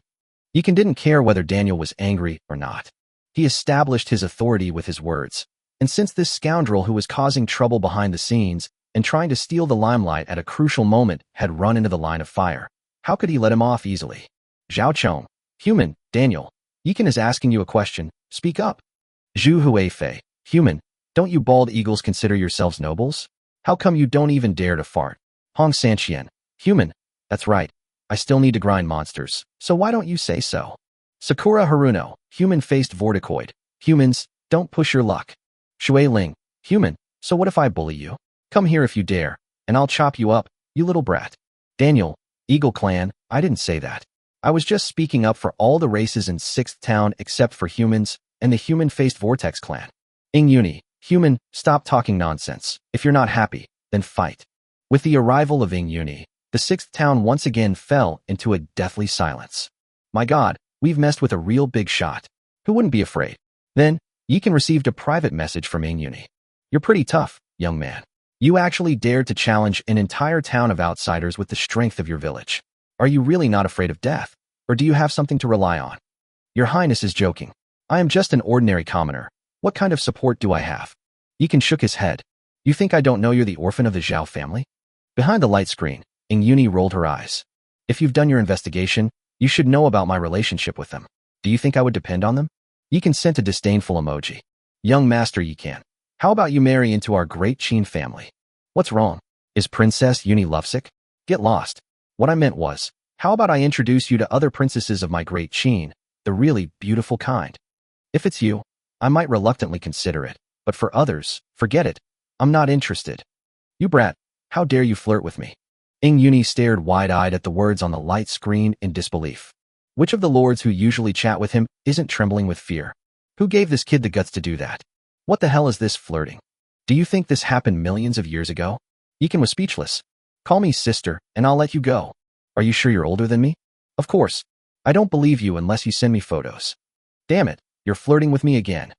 Yikan didn't care whether Daniel was angry or not. He established his authority with his words, and since this scoundrel who was causing trouble behind the scenes and trying to steal the limelight at a crucial moment had run into the line of fire, how could he let him off easily? Zhao Chong, human, Daniel, Yikan is asking you a question, speak up. Zhu Huifei, human, don't you bald eagles consider yourselves nobles? How come you don't even dare to fart? Hong Sanqian, human, that's right, I still need to grind monsters, so why don't you say so? Sakura Haruno, human-faced Vorticoid, humans, don't push your luck. Shui Ling, human, so what if I bully you? Come here if you dare, and I'll chop you up, you little brat. Daniel, Eagle Clan, I didn't say that. I was just speaking up for all the races in 6th town except for humans and the human-faced Vortex clan. Ing Uni, human, stop talking nonsense. If you're not happy, then fight. With the arrival of Ing Uni, the 6th town once again fell into a deathly silence. My God, we've messed with a real big shot. Who wouldn't be afraid? Then, Yikan received a private message from Ing Uni. You're pretty tough, young man. You actually dared to challenge an entire town of outsiders with the strength of your village. Are you really not afraid of death? Or do you have something to rely on? Your Highness is joking. I am just an ordinary commoner. What kind of support do I have? Yikan shook his head. You think I don't know you're the orphan of the Zhao family? Behind the light screen, Yuni rolled her eyes. If you've done your investigation, you should know about my relationship with them. Do you think I would depend on them? Yikan sent a disdainful emoji. Young Master Yikan, how about you marry into our great Qin family? What's wrong? Is Princess Yuni lovesick? Get lost. What I meant was, how about I introduce you to other princesses of my great Qin, the really beautiful kind? If it's you, I might reluctantly consider it, but for others, forget it. I'm not interested. You brat, how dare you flirt with me? Yuni stared wide-eyed at the words on the light screen in disbelief. Which of the lords who usually chat with him isn't trembling with fear? Who gave this kid the guts to do that? What the hell is this flirting? Do you think this happened millions of years ago? Yikan was speechless. Call me sister, and I'll let you go. Are you sure you're older than me? Of course. I don't believe you unless you send me photos. Damn it, you're flirting with me again.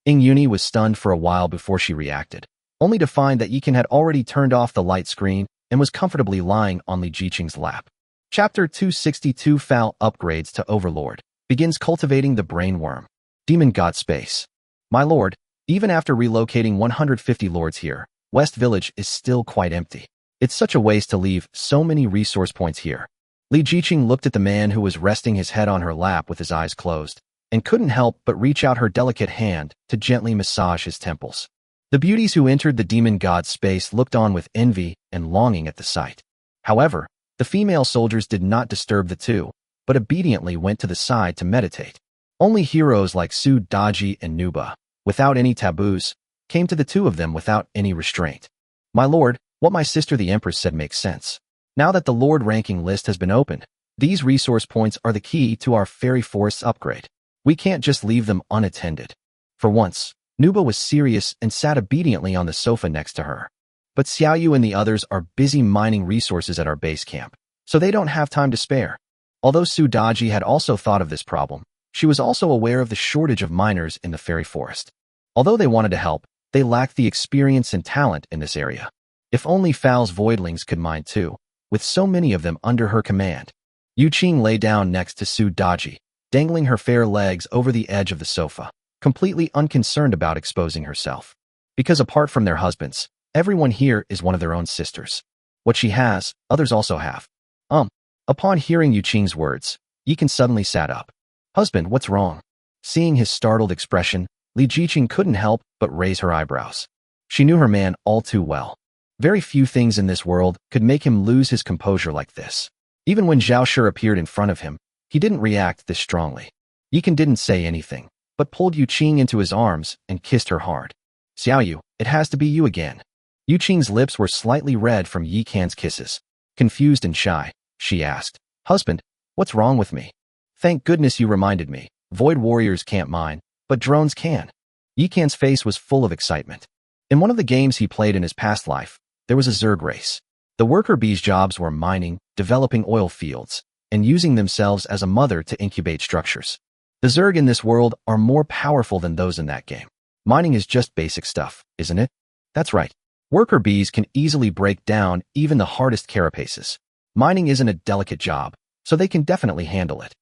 Yuni was stunned for a while before she reacted, only to find that Yikan had already turned off the light screen and was comfortably lying on Li Jiqing's lap. Chapter 262 Foul Upgrades to Overlord begins cultivating the brain worm. Demon God Space. My lord, even after relocating 150 lords here, West Village is still quite empty. It's such a waste to leave so many resource points here. Li Jiqing looked at the man who was resting his head on her lap with his eyes closed, and couldn't help but reach out her delicate hand to gently massage his temples. The beauties who entered the demon god's space looked on with envy and longing at the sight. However, the female soldiers did not disturb the two, but obediently went to the side to meditate. Only heroes like Su Daji and Nuba, without any taboos, came to the two of them without any restraint. My lord, what my sister the Empress said makes sense. Now that the Lord ranking list has been opened, these resource points are the key to our fairy forest's upgrade. We can't just leave them unattended. For once, Nuba was serious and sat obediently on the sofa next to her. But Xiaoyu and the others are busy mining resources at our base camp, so they don't have time to spare. Although Su Daji had also thought of this problem, she was also aware of the shortage of miners in the fairy forest. Although they wanted to help, they lacked the experience and talent in this area. If only Fao's voidlings could mine too, with so many of them under her command. Yu Qing lay down next to Su Daji, dangling her fair legs over the edge of the sofa, completely unconcerned about exposing herself. Because apart from their husbands, everyone here is one of their own sisters. What she has, others also have. Upon hearing Yu Qing's words, Yikan suddenly sat up. Husband, what's wrong? Seeing his startled expression, Li Jiqing couldn't help but raise her eyebrows. She knew her man all too well. Very few things in this world could make him lose his composure like this. Even when Zhao Shi appeared in front of him, he didn't react this strongly. Yikan didn't say anything, but pulled Yu Qing into his arms and kissed her hard. Xiaoyu, it has to be you again. Yu Qing's lips were slightly red from Yikan's kisses. Confused and shy, she asked, Husband, what's wrong with me? Thank goodness you reminded me. Void warriors can't mine, but drones can. Yikan's face was full of excitement. In one of the games he played in his past life, there was a Zerg race. The worker bees' jobs were mining, developing oil fields, and using themselves as a mother to incubate structures. The Zerg in this world are more powerful than those in that game. Mining is just basic stuff, isn't it? That's right. Worker bees can easily break down even the hardest carapaces. Mining isn't a delicate job, so they can definitely handle it.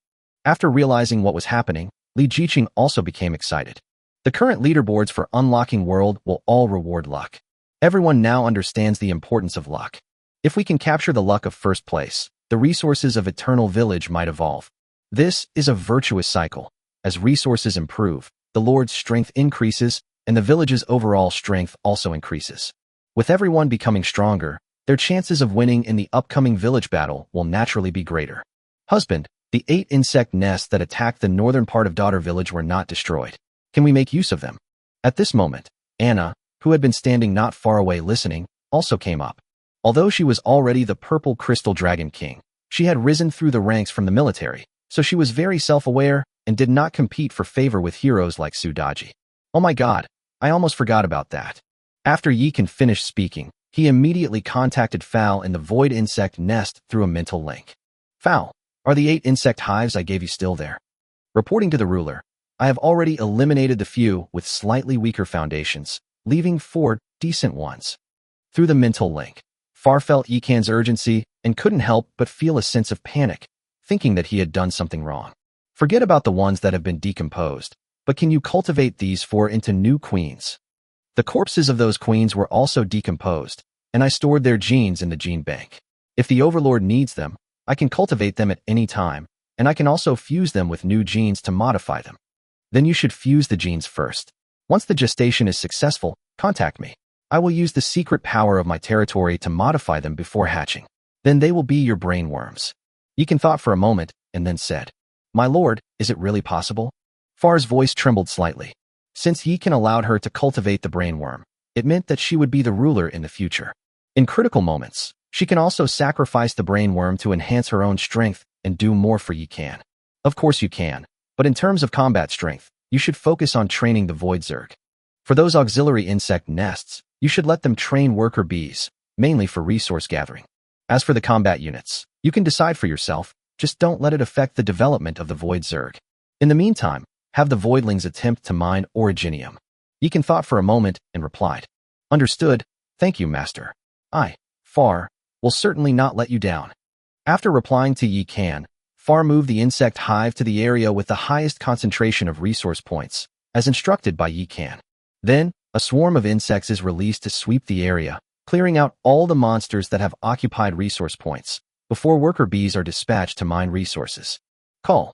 After realizing what was happening, Li Jiqing also became excited. The current leaderboards for unlocking world will all reward luck. Everyone now understands the importance of luck. If we can capture the luck of first place, the resources of Eternal Village might evolve. This is a virtuous cycle. As resources improve, the Lord's strength increases, and the village's overall strength also increases. With everyone becoming stronger, their chances of winning in the upcoming village battle will naturally be greater. Husband, the 8 insect nests that attacked the northern part of Daughter Village were not destroyed. Can we make use of them? At this moment, Anna, who had been standing not far away listening, also came up. Although she was already the Purple Crystal Dragon King, she had risen through the ranks from the military, so she was very self-aware and did not compete for favor with heroes like Su Daji. Oh my god, I almost forgot about that. After Yikan finished speaking, he immediately contacted Fowl in the Void Insect Nest through a mental link. Fowl, are the 8 insect hives I gave you still there? Reporting to the ruler, I have already eliminated the few with slightly weaker foundations, leaving 4 decent ones. Through the mental link, Far felt Yikan's urgency and couldn't help but feel a sense of panic, thinking that he had done something wrong. Forget about the ones that have been decomposed, but can you cultivate these 4 into new queens? The corpses of those queens were also decomposed, and I stored their genes in the gene bank. If the Overlord needs them, I can cultivate them at any time, and I can also fuse them with new genes to modify them. Then you should fuse the genes first. Once the gestation is successful, contact me. I will use the secret power of my territory to modify them before hatching. Then they will be your brain worms. Yikan thought for a moment and then said, My lord, is it really possible? Far's voice trembled slightly. Since Yikan allowed her to cultivate the brain worm, it meant that she would be the ruler in the future. In critical moments, she can also sacrifice the brain worm to enhance her own strength and do more for Yikan. Of course you can, but in terms of combat strength, you should focus on training the Void Zerg. For those auxiliary insect nests, you should let them train worker bees, mainly for resource gathering. As for the combat units, you can decide for yourself, just don't let it affect the development of the Void Zerg. In the meantime, have the Voidlings attempt to mine Originium. Yikan thought for a moment and replied, Understood, thank you, Master. I, Far, will certainly not let you down. After replying to Yikan, Far moved the insect hive to the area with the highest concentration of resource points, as instructed by Yikan. Then, a swarm of insects is released to sweep the area, clearing out all the monsters that have occupied resource points, before worker bees are dispatched to mine resources. Call.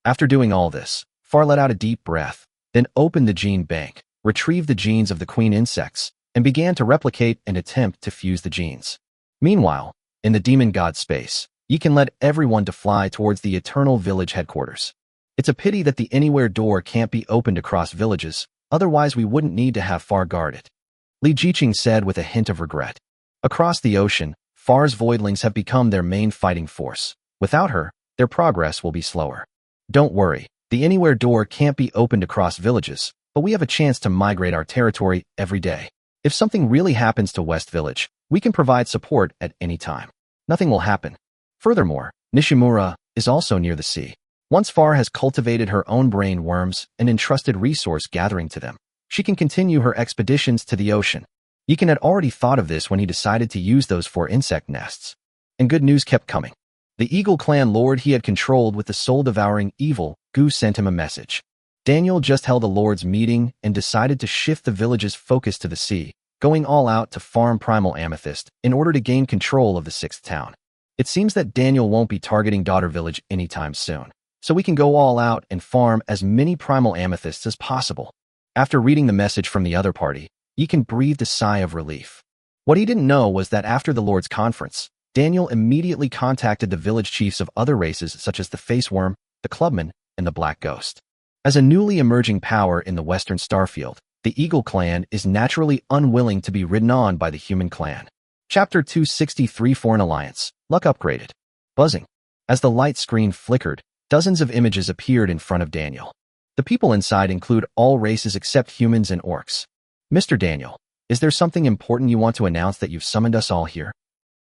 After doing all this, Far let out a deep breath, then opened the gene bank, retrieved the genes of the queen insects, and began to replicate and attempt to fuse the genes. Meanwhile, in the demon god space, Yikan led everyone to fly towards the Eternal Village headquarters. It's a pity that the Anywhere door can't be opened across villages, otherwise we wouldn't need to have Far guard it. Li Jiqing said with a hint of regret. Across the ocean, Far's Voidlings have become their main fighting force. Without her, their progress will be slower. Don't worry, the Anywhere door can't be opened across villages, but we have a chance to migrate our territory every day. If something really happens to West Village, we can provide support at any time. Nothing will happen. Furthermore, Nishimura is also near the sea. Once Far has cultivated her own brain worms and entrusted resource gathering to them, she can continue her expeditions to the ocean. Yikan had already thought of this when he decided to use those 4 insect nests. And good news kept coming. The Eagle Clan lord he had controlled with the soul-devouring evil, Gu sent him a message. Daniel just held a lord's meeting and decided to shift the village's focus to the sea, going all out to farm primal amethyst in order to gain control of the 6th town. It seems that Daniel won't be targeting Daughter Village anytime soon, so we can go all out and farm as many primal amethysts as possible. After reading the message from the other party, Yikan breathed a sigh of relief. What he didn't know was that after the Lord's conference, Daniel immediately contacted the village chiefs of other races such as the Faceworm, the Clubman, and the Black Ghost. As a newly emerging power in the Western Starfield, the Eagle Clan is naturally unwilling to be ridden on by the Human Clan. Chapter 263 Foreign Alliance, Luck Upgraded. Buzzing. As the light screen flickered, dozens of images appeared in front of Daniel. The people inside include all races except humans and orcs. Mr. Daniel, is there something important you want to announce that you've summoned us all here?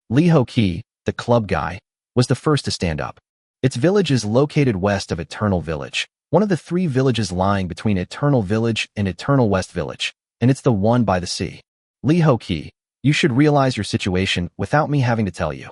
Li Ho-Ki, the club guy, was the first to stand up. Its village is located west of Eternal Village, one of the 3 villages lying between Eternal Village and Eternal West Village, and it's the one by the sea. Li Ho-Ki, you should realize your situation without me having to tell you.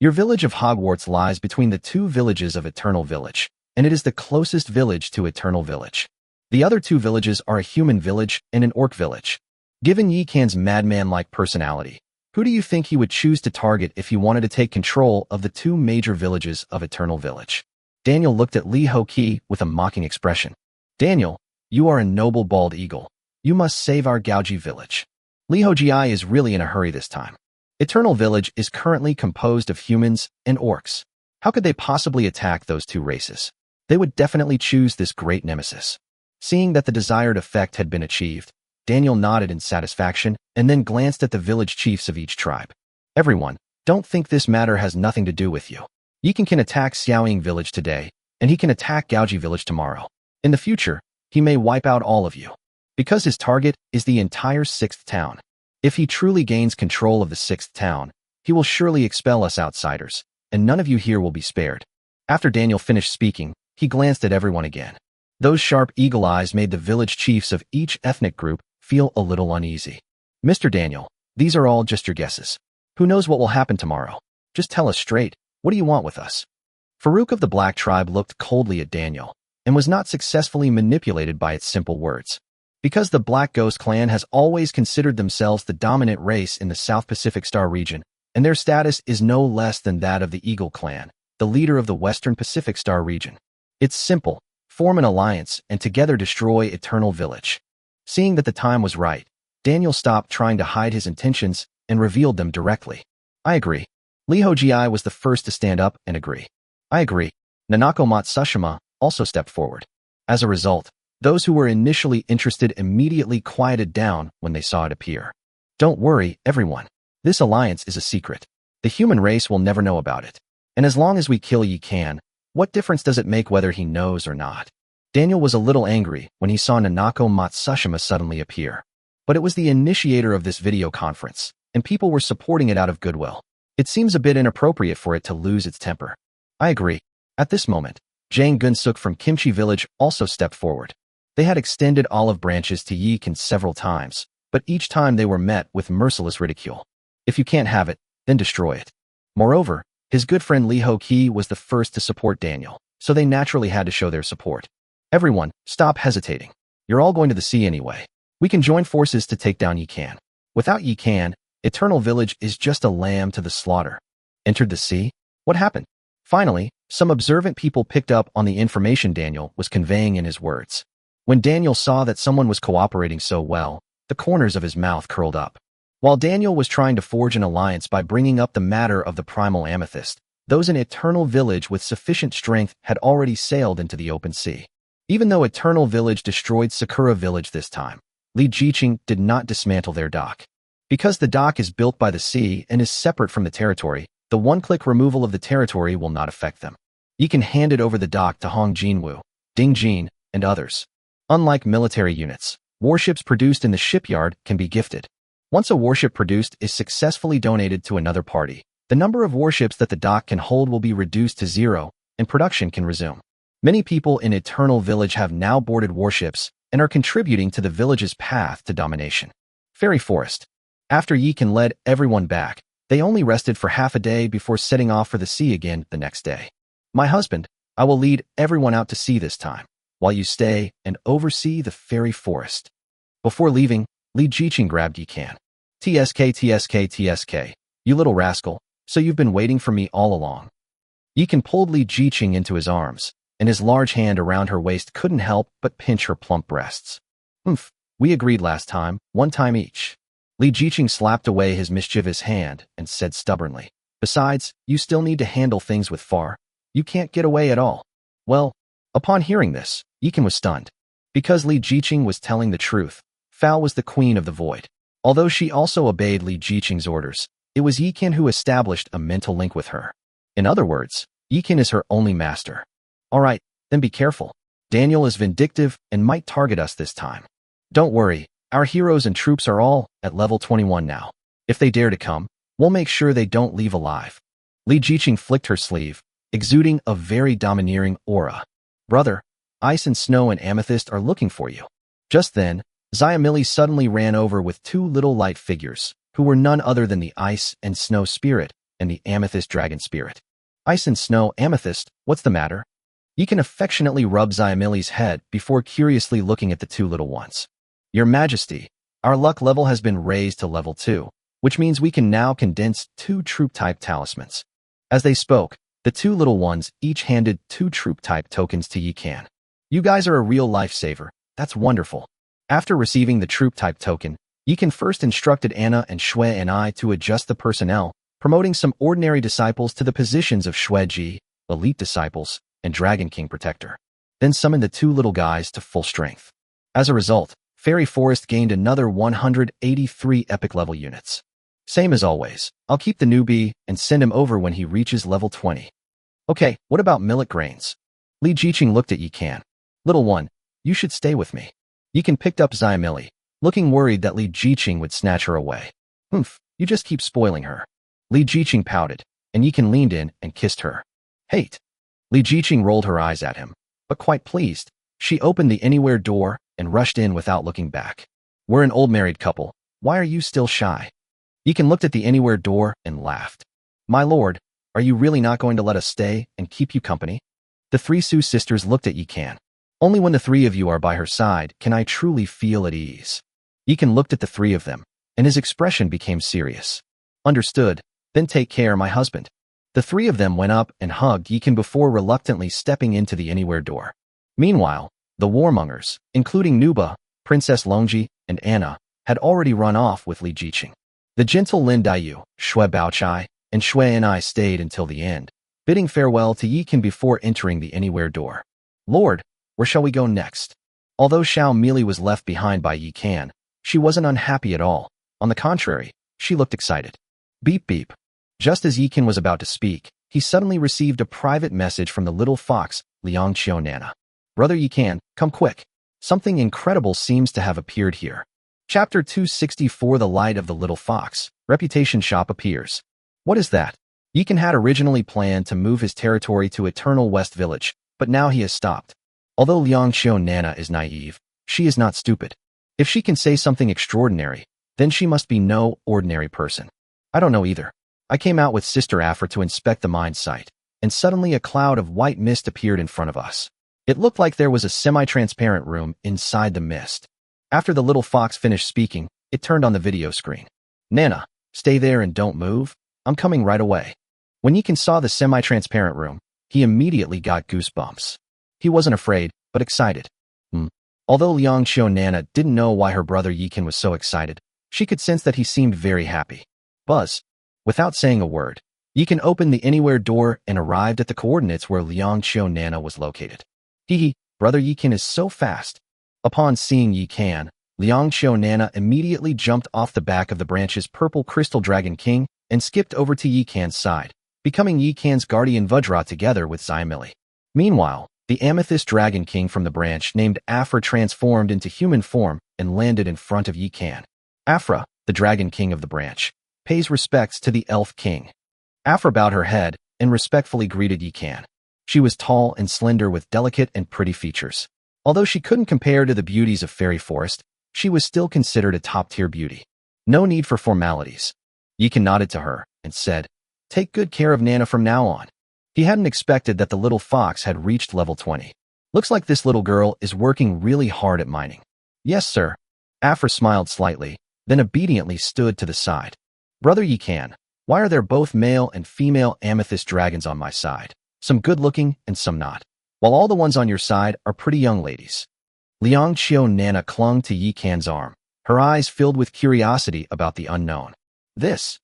Your village of Hogwarts lies between the 2 villages of Eternal Village, and it is the closest village to Eternal Village. The other 2 villages are a human village and an orc village. Given Yikan's madman-like personality, who do you think he would choose to target if he wanted to take control of the 2 major villages of Eternal Village? Daniel looked at Li Ho-Ki with a mocking expression. Daniel, you are a noble bald eagle. You must save our Gaoji village. Li Ho-Ji is really in a hurry this time. Eternal Village is currently composed of humans and orcs. How could they possibly attack those 2 races? They would definitely choose this great nemesis. Seeing that the desired effect had been achieved, Daniel nodded in satisfaction and then glanced at the village chiefs of each tribe. Everyone, don't think this matter has nothing to do with you. Yikan can attack Xiaoying Village today, and he can attack Gaoji Village tomorrow. In the future, he may wipe out all of you. Because his target is the entire 6th town. If he truly gains control of the 6th town, he will surely expel us outsiders, and none of you here will be spared. After Daniel finished speaking, he glanced at everyone again. Those sharp eagle eyes made the village chiefs of each ethnic group feel a little uneasy. Mr. Daniel, These are all just your guesses. Who knows what will happen tomorrow? Just tell us straight, what do you want with us? Farouk of the Black Tribe looked coldly at Daniel and was not successfully manipulated by its simple words. Because the Black Ghost clan has always considered themselves the dominant race in the South Pacific Star region, and their status is no less than that of the Eagle clan, the leader of the Western Pacific Star region. It's simple. Form an alliance and together destroy Eternal Village. Seeing that the time was right, Daniel stopped trying to hide his intentions and revealed them directly. I agree. Lee Ho-ji was the first to stand up and agree. I agree. Nanako Matsushima also stepped forward. As a result, those who were initially interested immediately quieted down when they saw it appear. Don't worry, everyone. This alliance is a secret. The human race will never know about it. And as long as we kill Yi Kan, what difference does it make whether he knows or not? Daniel was a little angry when he saw Nanako Matsushima suddenly appear. But it was the initiator of this video conference, and people were supporting it out of goodwill. It seems a bit inappropriate for it to lose its temper. I agree. At this moment, Jang Gunsuk from Kimchi Village also stepped forward. They had extended olive branches to Yi Kan several times, but each time they were met with merciless ridicule. If you can't have it, then destroy it. Moreover, his good friend Lee Ho-ki was the first to support Daniel, so they naturally had to show their support. Everyone, stop hesitating. You're all going to the sea anyway. We can join forces to take down Yi Kan. Without Yi Kan, Eternal Village is just a lamb to the slaughter. Entered the sea? What happened? Finally, some observant people picked up on the information Daniel was conveying in his words. When Daniel saw that someone was cooperating so well, the corners of his mouth curled up. While Daniel was trying to forge an alliance by bringing up the matter of the primal amethyst, those in Eternal Village with sufficient strength had already sailed into the open sea. Even though Eternal Village destroyed Sakura Village this time, Li Jiqing did not dismantle their dock. Because the dock is built by the sea and is separate from the territory, the one-click removal of the territory will not affect them. You can hand it over the dock to Hong Jinwoo, Ding Jin, and others. Unlike military units, warships produced in the shipyard can be gifted. Once a warship produced is successfully donated to another party, the number of warships that the dock can hold will be reduced to 0, and production can resume. Many people in Eternal Village have now boarded warships and are contributing to the village's path to domination. Fairy Forest. After Yi Kan led everyone back, they only rested for half a day before setting off for the sea again the next day. My husband, I will lead everyone out to sea this time, while you stay and oversee the Fairy Forest. Before leaving, Li Jiqing grabbed Yi Kan. TSK, you little rascal, so you've been waiting for me all along. Yi Kan pulled Li Jiqing into his arms, and his large hand around her waist couldn't help but pinch her plump breasts. We agreed last time, 1 time each. Li Jiqing slapped away his mischievous hand and said stubbornly, besides, you still need to handle things with Far. You can't get away at all. Well, upon hearing this, Yi Kan was stunned. Because Li Jiqing was telling the truth, Fal was the queen of the void. Although she also obeyed Li Jiqing's orders, it was Yi Kan who established a mental link with her. In other words, Yi Kan is her only master. Alright, then be careful. Daniel is vindictive and might target us this time. Don't worry, our heroes and troops are all at level 21 now. If they dare to come, we'll make sure they don't leave alive. Li Jiqing flicked her sleeve, exuding a very domineering aura. Brother, Ice and Snow and Amethyst are looking for you. Just then, Xiamili suddenly ran over with 2 little light figures, who were none other than the Ice and Snow Spirit and the Amethyst Dragon Spirit. Ice and Snow, Amethyst, what's the matter? Yi Kan affectionately rubbed Xiamili's head before curiously looking at the 2 little ones. Your Majesty, our luck level has been raised to level 2, which means we can now condense 2 troop-type talismans. As they spoke, the 2 little ones each handed 2 troop-type tokens to Yi Kan. You guys are a real lifesaver. That's wonderful. After receiving the troop-type token, Yi Kan first instructed Anna and Shui and I to adjust the personnel, promoting some ordinary disciples to the positions of Shueji, elite disciples, and Dragon King Protector. Then summoned the 2 little guys to full strength. As a result, Fairy Forest gained another 183 epic level units. Same as always, I'll keep the newbie and send him over when he reaches level 20. Okay, what about millet grains? Li Jiqing looked at Yi Kan. Little one, you should stay with me. Yi Kan picked up Xiamili, looking worried that Li Jiqing would snatch her away. You just keep spoiling her. Li Jiqing pouted, and Yi Kan leaned in and kissed her. Hate. Li Jiqing rolled her eyes at him, but quite pleased, she opened the anywhere door and rushed in without looking back. We're an old married couple. Why are you still shy? Yikan looked at the anywhere door and laughed. My lord, are you really not going to let us stay and keep you company? The three Su sisters looked at Yikan. Only when the three of you are by her side can I truly feel at ease. Yikan looked at the three of them, and his expression became serious. Understood, then take care, my husband. The three of them went up and hugged Yikan before reluctantly stepping into the anywhere door. Meanwhile, the warmongers, including Nuba, Princess Longji, and Anna, had already run off with Li Jiqing. The gentle Lin Daiyu, Shui Baochai, and Shui and I stayed until the end, bidding farewell to Yikan before entering the anywhere door. Lord, where shall we go next? Although Xiao Meili was left behind by Yikan, she wasn't unhappy at all. On the contrary, she looked excited. Beep beep. Just as Yikan was about to speak, he suddenly received a private message from the little fox, Liang Qiu Nana. Brother Yikan, come quick. Something incredible seems to have appeared here. Chapter 264 The Light of the Little Fox. Reputation Shop appears. What is that? Yikan had originally planned to move his territory to Eternal West Village, but now he has stopped. Although Liang Qiu Nana is naive, she is not stupid. If she can say something extraordinary, then she must be no ordinary person. I don't know either. I came out with Sister Afra to inspect the mine site, and suddenly a cloud of white mist appeared in front of us. It looked like there was a semi-transparent room inside the mist. After the little fox finished speaking, it turned on the video screen. Nana, stay there and don't move. I'm coming right away. When Yikan saw the semi-transparent room, he immediately got goosebumps. He wasn't afraid, but excited. Although Liang Qiu Nana didn't know why her brother Yikan was so excited, she could sense that he seemed very happy. Buzz. Without saying a word, Yikan opened the anywhere door and arrived at the coordinates where Liang Qiu Nana was located. Hee, brother Yikan is so fast. Upon seeing Yikan, Liang Qiu Nana immediately jumped off the back of the branch's purple crystal dragon king and skipped over to Yikan's side, becoming Yikan's guardian Vajra together with Xiaomili. Meanwhile, the amethyst dragon king from the branch named Afra transformed into human form and landed in front of Yikan. Afra, the dragon king of the branch, pays respects to the elf king. Afra bowed her head and respectfully greeted Yikan. She was tall and slender with delicate and pretty features. Although she couldn't compare to the beauties of Fairy Forest, she was still considered a top-tier beauty. No need for formalities. Yikan nodded to her and said, take good care of Nana from now on. He hadn't expected that the little fox had reached level 20. Looks like this little girl is working really hard at mining. Yes, sir. Afra smiled slightly, then obediently stood to the side. Brother Yikan, why are there both male and female amethyst dragons on my side? Some good-looking and some not. While all the ones on your side are pretty young ladies. Liang Qiu Nana clung to Yikan's arm, her eyes filled with curiosity about the unknown. This?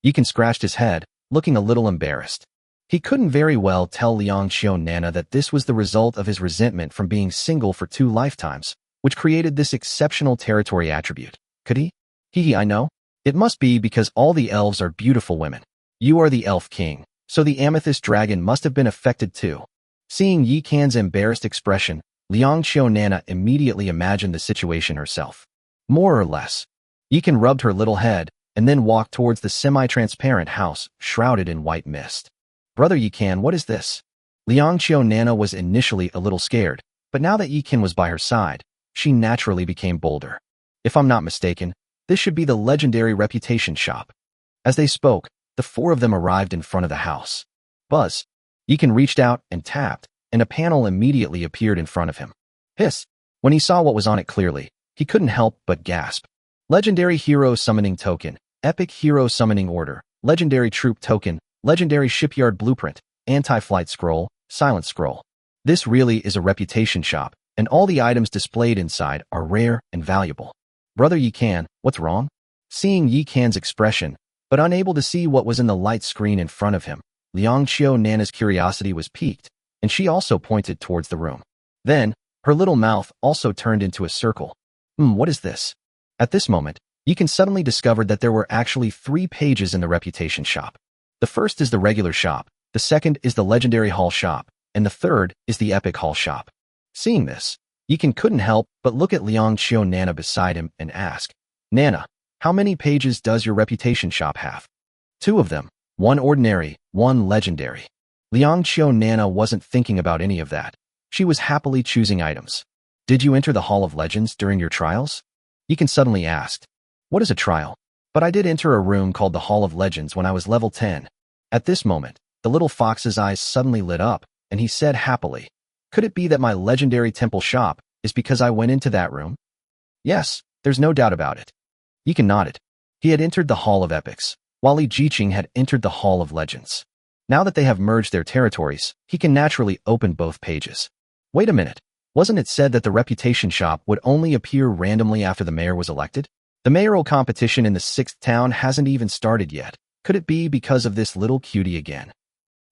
Yikan scratched his head, looking a little embarrassed. He couldn't very well tell Liang Qiu Nana that this was the result of his resentment from being single for 2 lifetimes, which created this exceptional territory attribute. Could he? I know. It must be because all the elves are beautiful women. You are the elf king, so the amethyst dragon must have been affected too. Seeing Yikan's embarrassed expression, Liang Qiu Nana immediately imagined the situation herself. More or less. Yikan rubbed her little head, and then walked towards the semi-transparent house, shrouded in white mist. Brother Yikan, what is this? Liang Qiu Nana was initially a little scared, but now that Yikan was by her side, she naturally became bolder. If I'm not mistaken, this should be the legendary reputation shop. As they spoke, the 4 of them arrived in front of the house. Buzz. Yikan reached out and tapped, and a panel immediately appeared in front of him. Hiss. When he saw what was on it clearly, he couldn't help but gasp. Legendary Hero Summoning Token, Epic Hero Summoning Order, Legendary Troop Token, Legendary Shipyard Blueprint, Anti-Flight Scroll, Silent Scroll. This really is a reputation shop, and all the items displayed inside are rare and valuable. Brother Yikan, what's wrong? Seeing Yikan's expression, but unable to see what was in the light screen in front of him, Liang Qiu Nana's curiosity was piqued, and she also pointed towards the room. Then, her little mouth also turned into a circle. What is this? At this moment, Yikan suddenly discovered that there were actually 3 pages in the reputation shop. The first is the regular shop, the second is the legendary hall shop, and the third is the epic hall shop. Seeing this, Yikan couldn't help but look at Liang Qiu Nana beside him and ask, Nana, how many pages does your reputation shop have? 2 of them, 1 ordinary, 1 legendary. Liang Qiu Nana wasn't thinking about any of that. She was happily choosing items. Did you enter the Hall of Legends during your trials? Yikan suddenly asked. What is a trial? But I did enter a room called the Hall of Legends when I was level 10. At this moment, the little fox's eyes suddenly lit up, and he said happily, "Could it be that my legendary temple shop is because I went into that room?" "Yes, there's no doubt about it." Yikan nodded. He had entered the Hall of Epics, while Li Jiqing had entered the Hall of Legends. Now that they have merged their territories, he can naturally open both pages. Wait a minute. Wasn't it said that the reputation shop would only appear randomly after the mayor was elected? The mayoral competition in the 6th town hasn't even started yet. Could it be because of this little cutie again?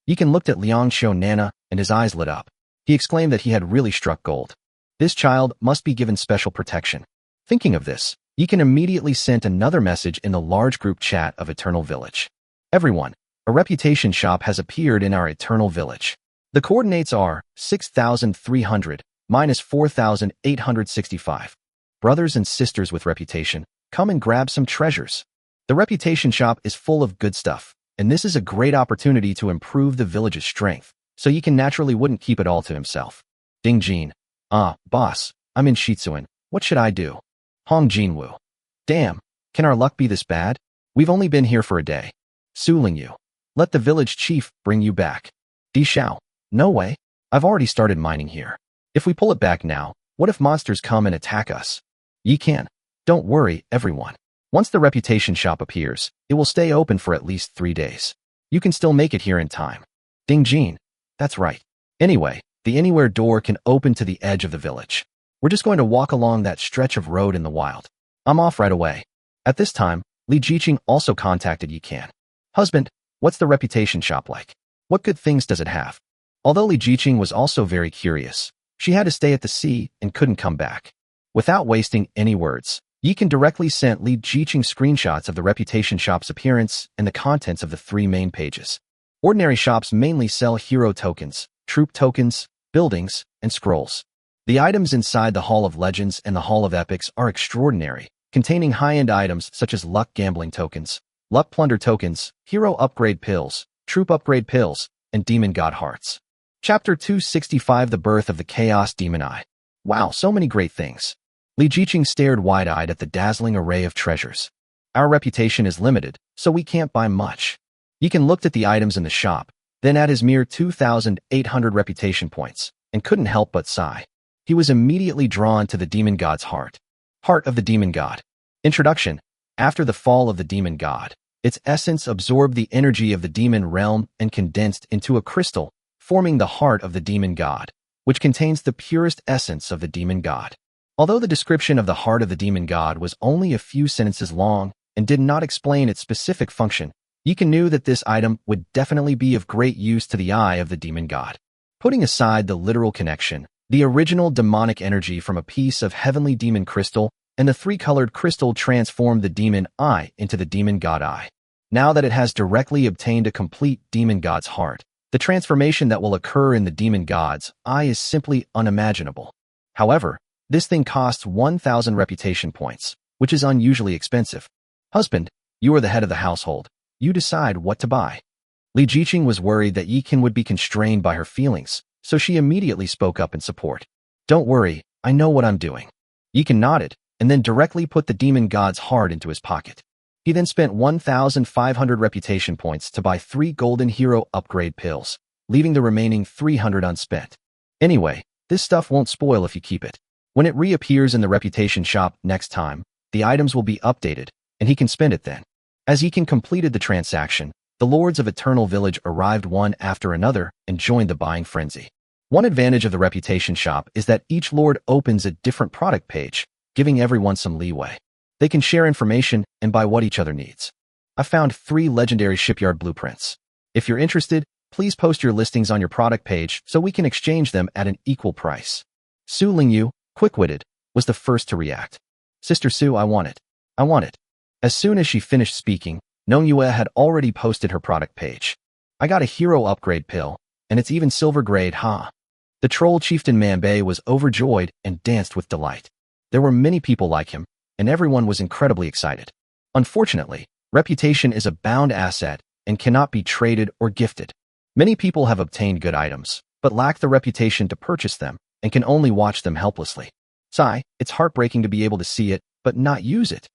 Yikan looked at Liang Xiu Nana, and his eyes lit up. He exclaimed that he had really struck gold. This child must be given special protection. Thinking of this, Yikan immediately sent another message in the large group chat of Eternal Village. "Everyone, a reputation shop has appeared in our Eternal Village. The coordinates are 6,300 minus 4,865. Brothers and sisters with reputation, come and grab some treasures. The reputation shop is full of good stuff, and this is a great opportunity to improve the village's strength, so Yikan naturally wouldn't keep it all to himself." Ding Jin. Boss, I'm in Shitsuan. What should I do?" Hong Jinwoo. "Damn, can our luck be this bad? We've only been here for a day." Su Lingyu. "Let the village chief bring you back." Di Xiao. "No way. I've already started mining here. If we pull it back now, what if monsters come and attack us?" Yikan. "Don't worry, everyone. Once the reputation shop appears, it will stay open for at least 3 days. You can still make it here in time." Ding Jin. "That's right. Anyway, the anywhere door can open to the edge of the village. We're just going to walk along that stretch of road in the wild. I'm off right away." At this time, Li Jiqing also contacted Yikan. "Husband, what's the reputation shop like? What good things does it have?" Although Li Jiqing was also very curious, she had to stay at the sea and couldn't come back. Without wasting any words, Yikan directly sent Li Jiqing screenshots of the reputation shop's appearance and the contents of the 3 main pages. Ordinary shops mainly sell hero tokens, troop tokens, buildings, and scrolls. The items inside the Hall of Legends and the Hall of Epics are extraordinary, containing high-end items such as luck gambling tokens, luck plunder tokens, hero upgrade pills, troop upgrade pills, and demon god hearts. Chapter 265 The Birth of the Chaos Demon Eye. Wow, so many great things. Li Jiqing stared wide-eyed at the dazzling array of treasures. "Our reputation is limited, so we can't buy much." Yikan looked at the items in the shop, then at his mere 2,800 reputation points, and couldn't help but sigh. He was immediately drawn to the demon god's heart. Heart of the demon god. Introduction. After the fall of the demon god, its essence absorbed the energy of the demon realm and condensed into a crystal, forming the heart of the demon god, which contains the purest essence of the demon god. Although the description of the heart of the demon god was only a few sentences long and did not explain its specific function, Yikan knew that this item would definitely be of great use to the eye of the demon god. Putting aside the literal connection, the original demonic energy from a piece of heavenly demon crystal and the 3-colored crystal transformed the demon eye into the demon god eye. Now that it has directly obtained a complete demon god's heart, the transformation that will occur in the demon god's eye is simply unimaginable. However, this thing costs 1,000 reputation points, which is unusually expensive. "Husband, you are the head of the household. You decide what to buy." Li Jiqing was worried that Yikan would be constrained by her feelings, so she immediately spoke up in support. "Don't worry, I know what I'm doing." Yikan nodded, and then directly put the demon god's heart into his pocket. He then spent 1,500 reputation points to buy 3 golden hero upgrade pills, leaving the remaining 300 unspent. Anyway, this stuff won't spoil if you keep it. When it reappears in the reputation shop next time, the items will be updated, and he can spend it then. As Yikan completed the transaction, the lords of Eternal Village arrived one after another and joined the buying frenzy. One advantage of the reputation shop is that each lord opens a different product page, giving everyone some leeway. They can share information and buy what each other needs. I found 3 legendary shipyard blueprints. If you're interested, please post your listings on your product page so we can exchange them at an equal price. Su Lingyu, quick-witted, was the first to react. "Sister Su, I want it. I want it." As soon as she finished speaking, Nongyue had already posted her product page. "I got a hero upgrade pill, and it's even silver grade, huh?" The troll chieftain Manbei was overjoyed and danced with delight. There were many people like him, and everyone was incredibly excited. Unfortunately, reputation is a bound asset and cannot be traded or gifted. Many people have obtained good items, but lack the reputation to purchase them and can only watch them helplessly. Sigh, it's heartbreaking to be able to see it, but not use it.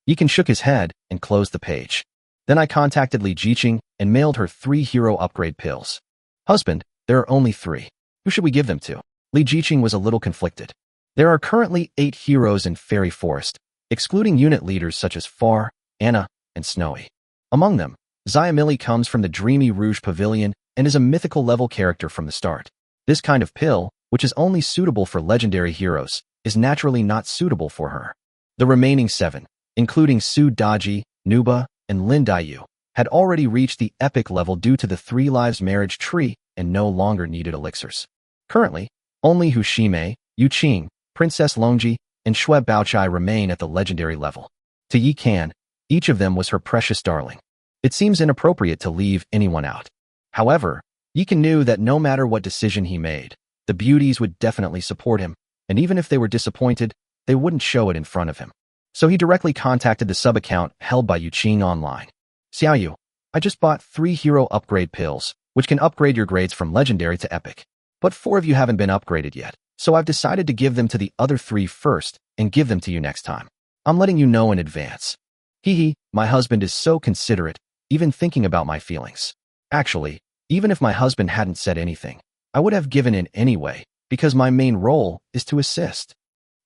Yikan shook his head and closed the page. Then I contacted Li Jiqing and mailed her 3 hero upgrade pills. Husband, there are only 3. Who should we give them to? Li Jiqing was a little conflicted. There are currently 8 heroes in Fairy Forest, excluding unit leaders such as Far, Anna, and Snowy. Among them, Xiamili comes from the Dreamy Rouge Pavilion and is a mythical level character from the start. This kind of pill, which is only suitable for legendary heroes, is naturally not suitable for her. The remaining 7, including Su Daji, Nuba, and Lin Daiyu, had already reached the epic level due to the 3 lives marriage tree and no longer needed elixirs. Currently, only Hushime, Yu Qing, Princess Longji, and Xue Baochai remain at the legendary level. To Yi Kan, each of them was her precious darling. It seems inappropriate to leave anyone out. However, Yi Kan knew that no matter what decision he made, the beauties would definitely support him, and even if they were disappointed, they wouldn't show it in front of him. So he directly contacted the sub-account held by Yu Qing online. Xiaoyu, I just bought 3 hero upgrade pills, which can upgrade your grades from legendary to epic. But 4 of you haven't been upgraded yet, so I've decided to give them to the other 3 first and give them to you next time. I'm letting you know in advance. Hee, my husband is so considerate, even thinking about my feelings. Actually, even if my husband hadn't said anything, I would have given in anyway, because my main role is to assist.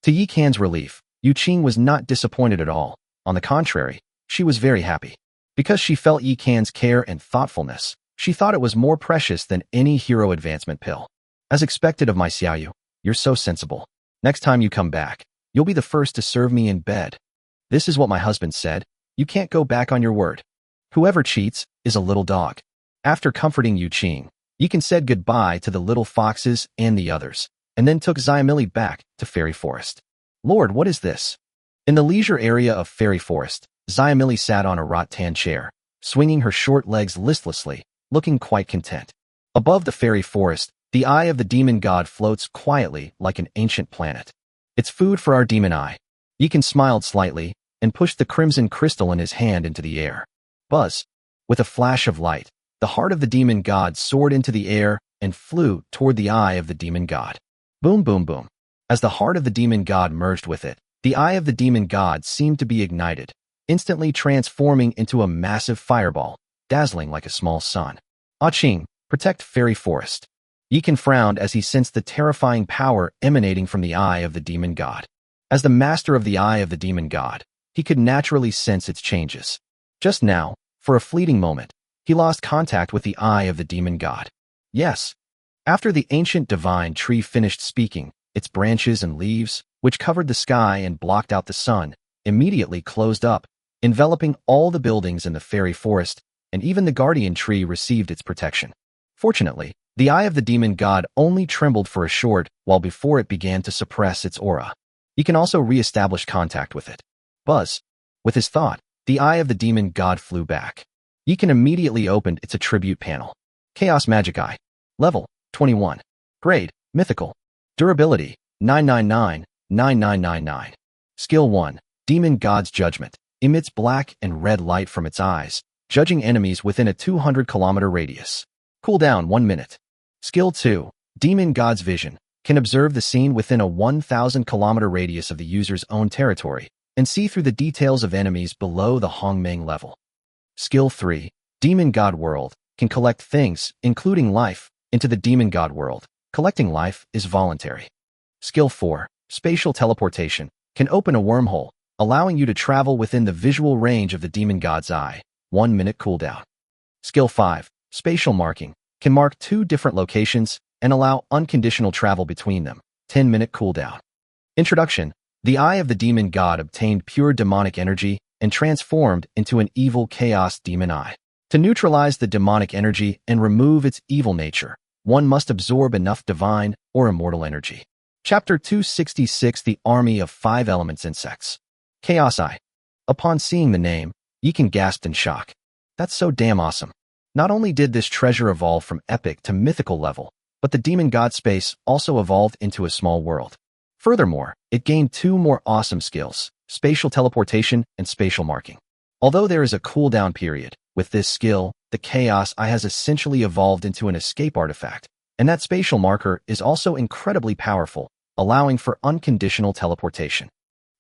To Yi Kan's relief, Yu Qing was not disappointed at all. On the contrary, she was very happy. Because she felt Yi Kan's care and thoughtfulness, she thought it was more precious than any hero advancement pill. As expected of my Xiaoyu, you're so sensible. Next time you come back, you'll be the first to serve me in bed. This is what my husband said. You can't go back on your word. Whoever cheats is a little dog. After comforting Yu Qing, Yikan said goodbye to the little foxes and the others, and then took Xiamili back to Fairy Forest. Lord, what is this? In the leisure area of Fairy Forest, Xiamili sat on a rattan chair, swinging her short legs listlessly, looking quite content. Above the Fairy Forest, the eye of the demon god floats quietly like an ancient planet. It's food for our demon eye. Yikan smiled slightly and pushed the crimson crystal in his hand into the air. Buzz! With a flash of light, the heart of the demon god soared into the air and flew toward the eye of the demon god. Boom, boom, boom. As the heart of the demon god merged with it, the eye of the demon god seemed to be ignited, instantly transforming into a massive fireball, dazzling like a small sun. Ah Qing, protect Fairy Forest. Yikan frowned as he sensed the terrifying power emanating from the eye of the demon god. As the master of the eye of the demon god, he could naturally sense its changes. Just now, for a fleeting moment, he lost contact with the eye of the demon god. Yes. After the ancient divine tree finished speaking, its branches and leaves, which covered the sky and blocked out the sun, immediately closed up, enveloping all the buildings in the fairy forest, and even the guardian tree received its protection. Fortunately, the eye of the demon god only trembled for a short while before it began to suppress its aura. He can also re-establish contact with it. Buzz. With his thought, the eye of the demon god flew back. Yikan immediately opened its attribute panel. Chaos Magic Eye. Level, 21. Grade, Mythical. Durability, 999, Skill 1. Demon God's Judgment. Emits black and red light from its eyes, judging enemies within a 200-kilometer radius. Cooldown 1 minute. Skill 2. Demon God's Vision. Can observe the scene within a 1,000-kilometer radius of the user's own territory and see through the details of enemies below the Hongmeng level. Skill 3. Demon God World. Can collect things, including life, into the Demon God World. Collecting life is voluntary. Skill 4. Spatial Teleportation. Can open a wormhole, allowing you to travel within the visual range of the Demon God's eye. 1 minute cooldown. Skill 5. Spatial Marking. Can mark 2 different locations and allow unconditional travel between them. 10-minute cooldown. Introduction. The eye of the demon god obtained pure demonic energy and transformed into an evil chaos demon eye. To neutralize the demonic energy and remove its evil nature, one must absorb enough divine or immortal energy. Chapter 266. The Army of 5 Elements Insects. Chaos Eye. Upon seeing the name, Yikan gasped in shock. That's so damn awesome. Not only did this treasure evolve from epic to mythical level, but the demon god space also evolved into a small world. Furthermore, it gained 2 more awesome skills, spatial teleportation and spatial marking. Although there is a cooldown period, with this skill, the Chaos Eye has essentially evolved into an escape artifact, and that spatial marker is also incredibly powerful, allowing for unconditional teleportation.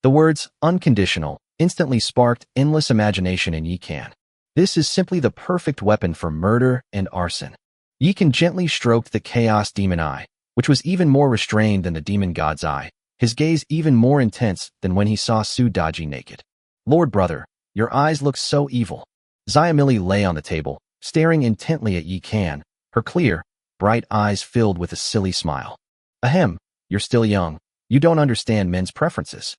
The words unconditional instantly sparked endless imagination in Yikan. This is simply the perfect weapon for murder and arson. Yikan gently stroked the chaos demon eye, which was even more restrained than the demon god's eye, his gaze even more intense than when he saw Succubi naked. Lord brother, your eyes look so evil. Xiamili lay on the table, staring intently at Yikan, her clear, bright eyes filled with a silly smile. Ahem, you're still young. You don't understand men's preferences.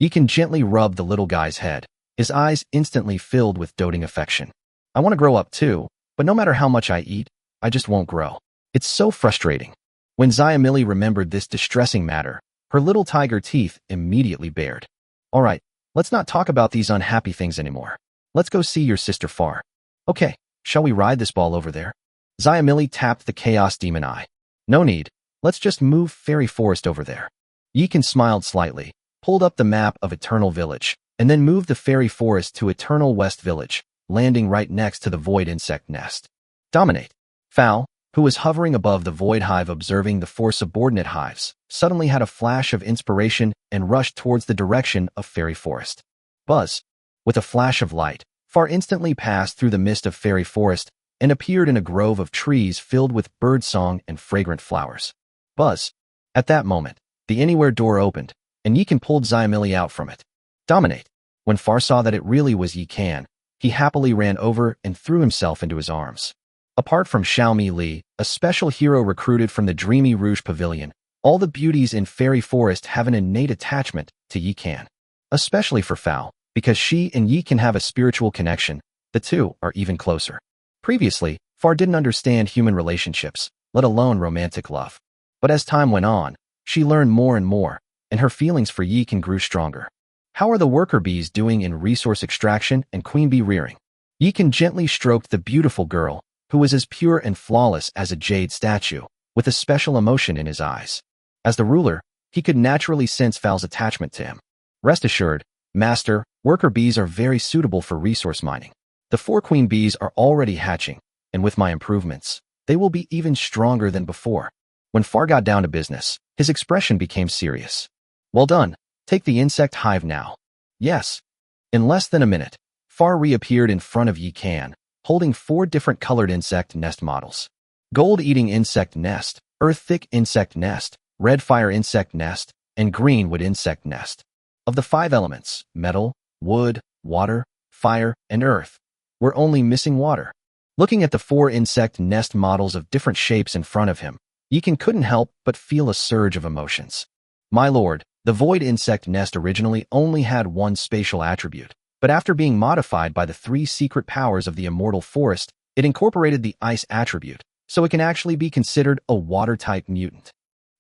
Yikan gently rubbed the little guy's head, his eyes instantly filled with doting affection. I want to grow up too, but no matter how much I eat, I just won't grow. It's so frustrating. When Xiamili remembered this distressing matter, her little tiger teeth immediately bared. All right, let's not talk about these unhappy things anymore. Let's go see your sister Far. Okay, shall we ride this ball over there? Xiamili tapped the chaos demon eye. No need, let's just move Fairy Forest over there. Yikan smiled slightly, pulled up the map of Eternal Village, and then moved the Fairy Forest to Eternal West Village, landing right next to the Void Insect Nest. Dominate. Fowl, who was hovering above the Void Hive observing the four subordinate hives, suddenly had a flash of inspiration and rushed towards the direction of Fairy Forest. Buzz. With a flash of light, Far instantly passed through the mist of Fairy Forest and appeared in a grove of trees filled with birdsong and fragrant flowers. Buzz. At that moment, the Anywhere door opened, and Yikan pulled Xiamili out from it. Dominate. When Far saw that it really was Yikan, he happily ran over and threw himself into his arms. Apart from Xiaomi Li, a special hero recruited from the Dreamy Rouge Pavilion, all the beauties in Fairy Forest have an innate attachment to Yikan. Especially for Fowl, because she and Yikan have a spiritual connection, the two are even closer. Previously, Far didn't understand human relationships, let alone romantic love. But as time went on, she learned more and more, and her feelings for Yikan grew stronger. How are the worker bees doing in resource extraction and queen bee rearing? Yikan gently stroked the beautiful girl, who was as pure and flawless as a jade statue, with a special emotion in his eyes. As the ruler, he could naturally sense Fowl's attachment to him. Rest assured, Master, worker bees are very suitable for resource mining. The 4 queen bees are already hatching, and with my improvements, they will be even stronger than before. When Far got down to business, his expression became serious. Well done. Take the insect hive now. Yes. In less than a minute, Far reappeared in front of Yikan, holding 4 different colored insect nest models. Gold-eating insect nest, earth-thick insect nest, red fire insect nest, and green wood insect nest. Of the 5 elements, metal, wood, water, fire, and earth, we're only missing water. Looking at the 4 insect nest models of different shapes in front of him, Yikan couldn't help but feel a surge of emotions. My lord, the void insect nest originally only had 1 spatial attribute, but after being modified by the 3 secret powers of the immortal forest, it incorporated the ice attribute, so it can actually be considered a water-type mutant.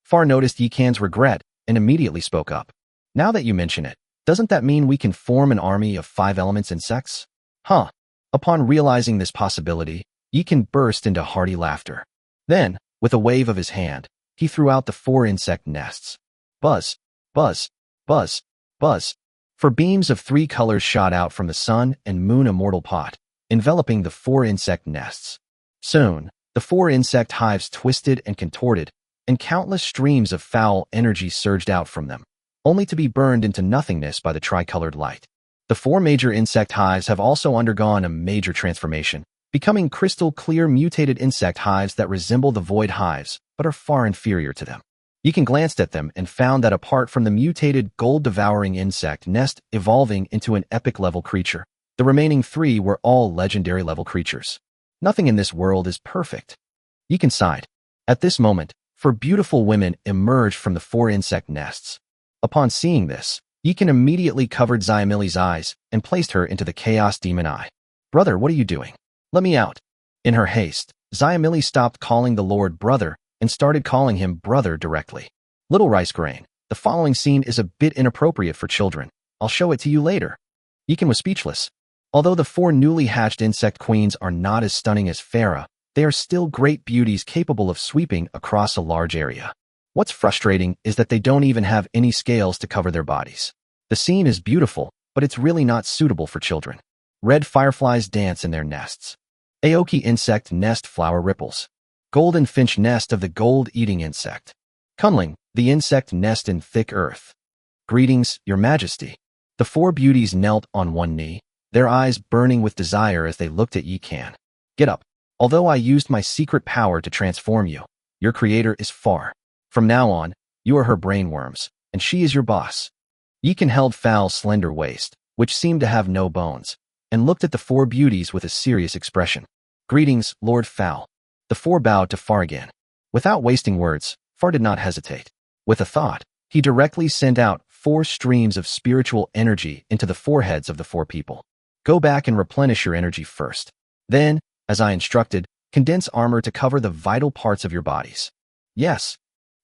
Far noticed Yikan's regret and immediately spoke up. Now that you mention it, doesn't that mean we can form an army of 5 elements insects? Huh. Upon realizing this possibility, Yikan burst into hearty laughter. Then, with a wave of his hand, he threw out the 4 insect nests. Buzz, buzz, buzz, buzz. 4 beams of 3 colors shot out from the sun and moon immortal pot, enveloping the 4 insect nests. Soon, the 4 insect hives twisted and contorted, and countless streams of foul energy surged out from them, only to be burned into nothingness by the tricolored light. The 4 major insect hives have also undergone a major transformation, becoming crystal-clear mutated insect hives that resemble the void hives, but are far inferior to them. Yikan glanced at them and found that apart from the mutated gold-devouring insect nest evolving into an epic-level creature, the remaining 3 were all legendary-level creatures. Nothing in this world is perfect. Yikan sighed. At this moment, 4 beautiful women emerged from the 4 insect nests. Upon seeing this, Yikan immediately covered Xiamili's eyes and placed her into the Chaos Demon Eye. Brother, what are you doing? Let me out. In her haste, Xiamili stopped calling the Lord brother and started calling him brother directly. Little Rice Grain, the following scene is a bit inappropriate for children. I'll show it to you later. Yikan was speechless. Although the 4 newly hatched insect queens are not as stunning as Farah, they are still great beauties capable of sweeping across a large area. What's frustrating is that they don't even have any scales to cover their bodies. The scene is beautiful, but it's really not suitable for children. Red fireflies dance in their nests. Aoki insect nest flower ripples. Golden finch nest of the gold-eating insect. Kunling, the insect nest in thick earth. Greetings, your majesty. The four beauties knelt on one knee, their eyes burning with desire as they looked at Yi Kan. Get up. Although I used my secret power to transform you, your creator is far. From now on, you are her brainworms, and she is your boss. Yi Kan held Fal's slender waist, which seemed to have no bones, and looked at the four beauties with a serious expression. Greetings, Lord Fal. The four bowed to Far again. Without wasting words, Far did not hesitate. With a thought, he directly sent out 4 streams of spiritual energy into the foreheads of the 4 people. Go back and replenish your energy first. Then, as I instructed, condense armor to cover the vital parts of your bodies. Yes.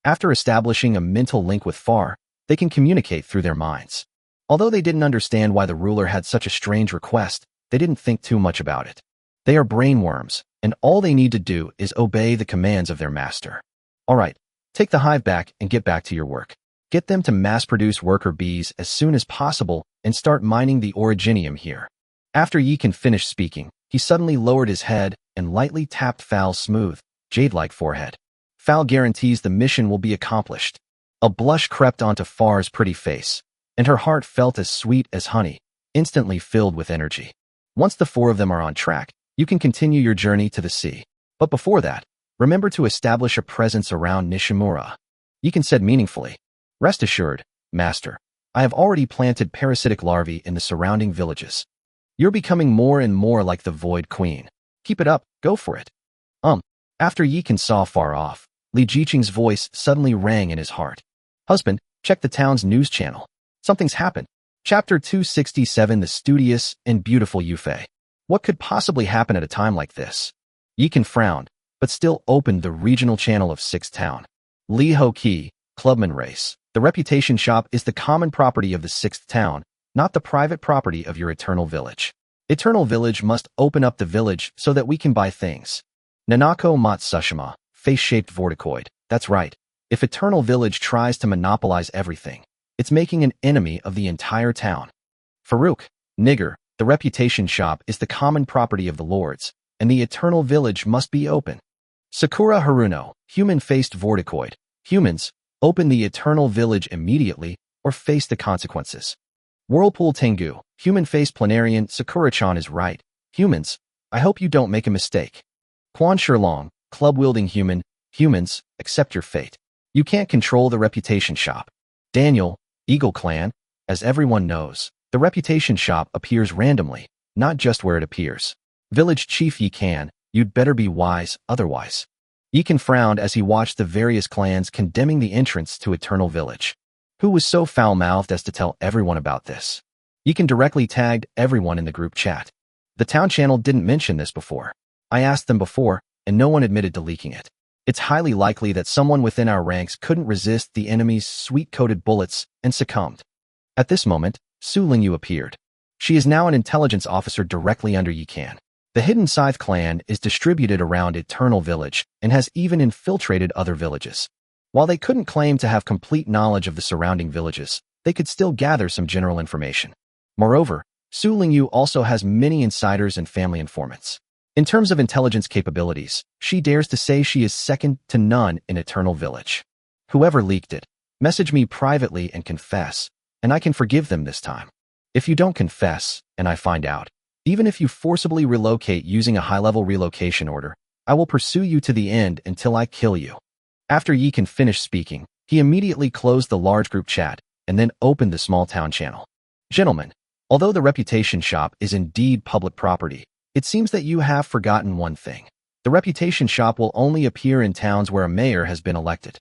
After establishing a mental link with Far, they can communicate through their minds. Although they didn't understand why the ruler had such a strange request, they didn't think too much about it. They are brainworms, and all they need to do is obey the commands of their master. All right, take the hive back and get back to your work. Get them to mass-produce worker bees as soon as possible and start mining the originium here. After Yi Kan finished speaking, he suddenly lowered his head and lightly tapped Fal's smooth, jade-like forehead. Fal guarantees the mission will be accomplished. A blush crept onto Far's pretty face, and her heart felt as sweet as honey, instantly filled with energy. Once the 4 of them are on track, you can continue your journey to the sea. But before that, remember to establish a presence around Nishimura. Yi Kan said meaningfully, Rest assured, Master, I have already planted parasitic larvae in the surrounding villages. You're becoming more and more like the Void Queen. Keep it up, go for it. After Yi Kan saw Far off, Li Jiqing's voice suddenly rang in his heart. Husband, check the town's news channel. Something's happened. Chapter 267 The Studious and Beautiful Yufei. What could possibly happen at a time like this? Yi Kan frowned, but still opened the regional channel of 6th Town. Li Ho Ki, Clubman Race. The reputation shop is the common property of the 6th Town, not the private property of your Eternal Village. Eternal Village must open up the village so that we can buy things. Nanako Matsushima, face-shaped vorticoid. That's right. If Eternal Village tries to monopolize everything, it's making an enemy of the entire town. Farouk, Nigger, the reputation shop is the common property of the lords, and the Eternal Village must be open. Sakura Haruno, human-faced vorticoid. Humans, open the Eternal Village immediately or face the consequences. Whirlpool Tengu, human-faced planarian. Sakura-chan is right. Humans, I hope you don't make a mistake. Quan Shirlong, club-wielding human. Humans, accept your fate. You can't control the reputation shop. Daniel, Eagle Clan, as everyone knows, the reputation shop appears randomly, not just where it appears. Village Chief Yi Kan, you'd better be wise, otherwise. Yi Kan frowned as he watched the various clans condemning the entrance to Eternal Village. Who was so foul-mouthed as to tell everyone about this? Yi Kan directly tagged everyone in the group chat. The town channel didn't mention this before. I asked them before, and no one admitted to leaking it. It's highly likely that someone within our ranks couldn't resist the enemy's sweet-coated bullets and succumbed. At this moment, Su Lingyu appeared. She is now an intelligence officer directly under Yi Kan. The Hidden Scythe clan is distributed around Eternal Village and has even infiltrated other villages. While they couldn't claim to have complete knowledge of the surrounding villages, they could still gather some general information. Moreover, Su Lingyu also has many insiders and family informants. In terms of intelligence capabilities, she dares to say she is second to none in Eternal Village. Whoever leaked it, message me privately and confess, and I can forgive them this time. If you don't confess, and I find out, even if you forcibly relocate using a high-level relocation order, I will pursue you to the end until I kill you. After Yi Kan finished speaking, he immediately closed the large group chat and then opened the small town channel. Gentlemen, although the reputation shop is indeed public property, it seems that you have forgotten one thing. The reputation shop will only appear in towns where a mayor has been elected.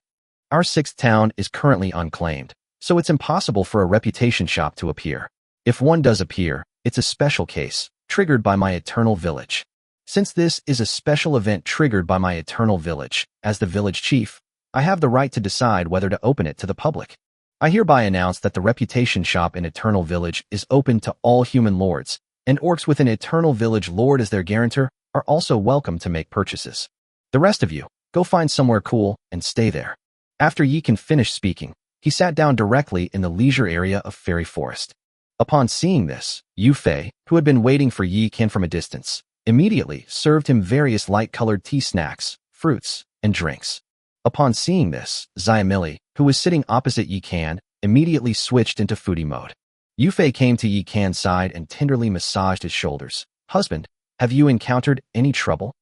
Our 6th town is currently unclaimed, so it's impossible for a reputation shop to appear. If one does appear, it's a special case, triggered by my Eternal Village. Since this is a special event triggered by my Eternal Village, as the village chief, I have the right to decide whether to open it to the public. I hereby announce that the reputation shop in Eternal Village is open to all human lords, and orcs with an Eternal Village lord as their guarantor are also welcome to make purchases. The rest of you, go find somewhere cool and stay there. After Yi Kan finished speaking, he sat down directly in the leisure area of Fairy Forest. Upon seeing this, Yufei, who had been waiting for Yi Kan from a distance, immediately served him various light-colored tea snacks, fruits, and drinks. Upon seeing this, Xiamili, who was sitting opposite Yi Kan, immediately switched into foodie mode. Yufei came to Yi Kan's side and tenderly massaged his shoulders. Husband, have you encountered any trouble?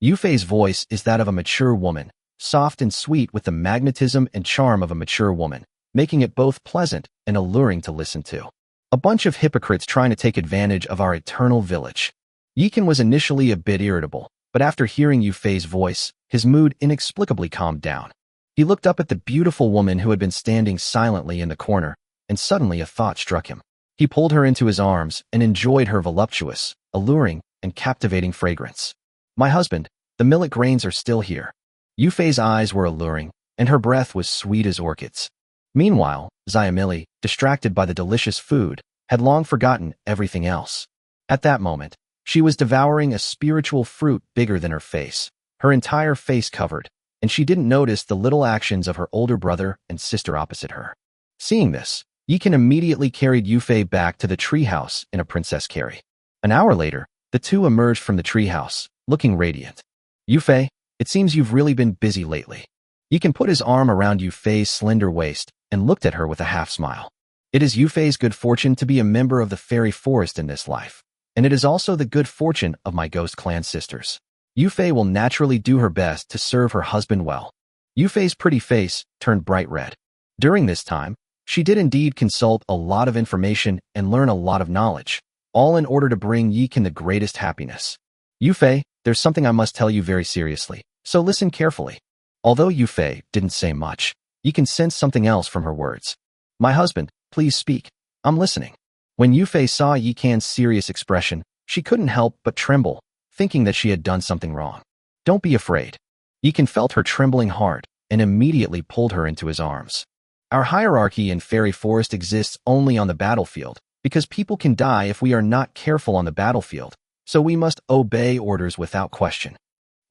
Yufei's voice is that of a mature woman, soft and sweet with the magnetism and charm of a mature woman, making it both pleasant and alluring to listen to. A bunch of hypocrites trying to take advantage of our eternal village. Yi Kan was initially a bit irritable, but after hearing Yufei's voice, his mood inexplicably calmed down. He looked up at the beautiful woman who had been standing silently in the corner, and suddenly a thought struck him. He pulled her into his arms and enjoyed her voluptuous, alluring, and captivating fragrance. My husband, the millet grains are still here. Yufei's eyes were alluring, and her breath was sweet as orchids. Meanwhile, Xiaomili, distracted by the delicious food, had long forgotten everything else. At that moment, she was devouring a spiritual fruit bigger than her face, her entire face covered, and she didn't notice the little actions of her older brother and sister opposite her. Seeing this, Yi Kan immediately carried Yufei back to the treehouse in a princess carry. An hour later, the two emerged from the treehouse, looking radiant. Yufei, it seems you've really been busy lately. Yi Kan put his arm around Yufei's slender waist and looked at her with a half-smile. It is Yufei's good fortune to be a member of the fairy forest in this life, and it is also the good fortune of my ghost clan sisters. Yufei will naturally do her best to serve her husband well. Yufei's pretty face turned bright red. During this time, she did indeed consult a lot of information and learn a lot of knowledge, all in order to bring Yi Kan the greatest happiness. Yufei, there's something I must tell you very seriously, so listen carefully. Although Yufei didn't say much, Yi Kan sensed something else from her words. My husband, please speak. I'm listening. When Yufei saw Yi Kan's serious expression, she couldn't help but tremble, thinking that she had done something wrong. Don't be afraid. Yi Kan felt her trembling heart and immediately pulled her into his arms. Our hierarchy in Fairy Forest exists only on the battlefield, because people can die if we are not careful on the battlefield, so we must obey orders without question.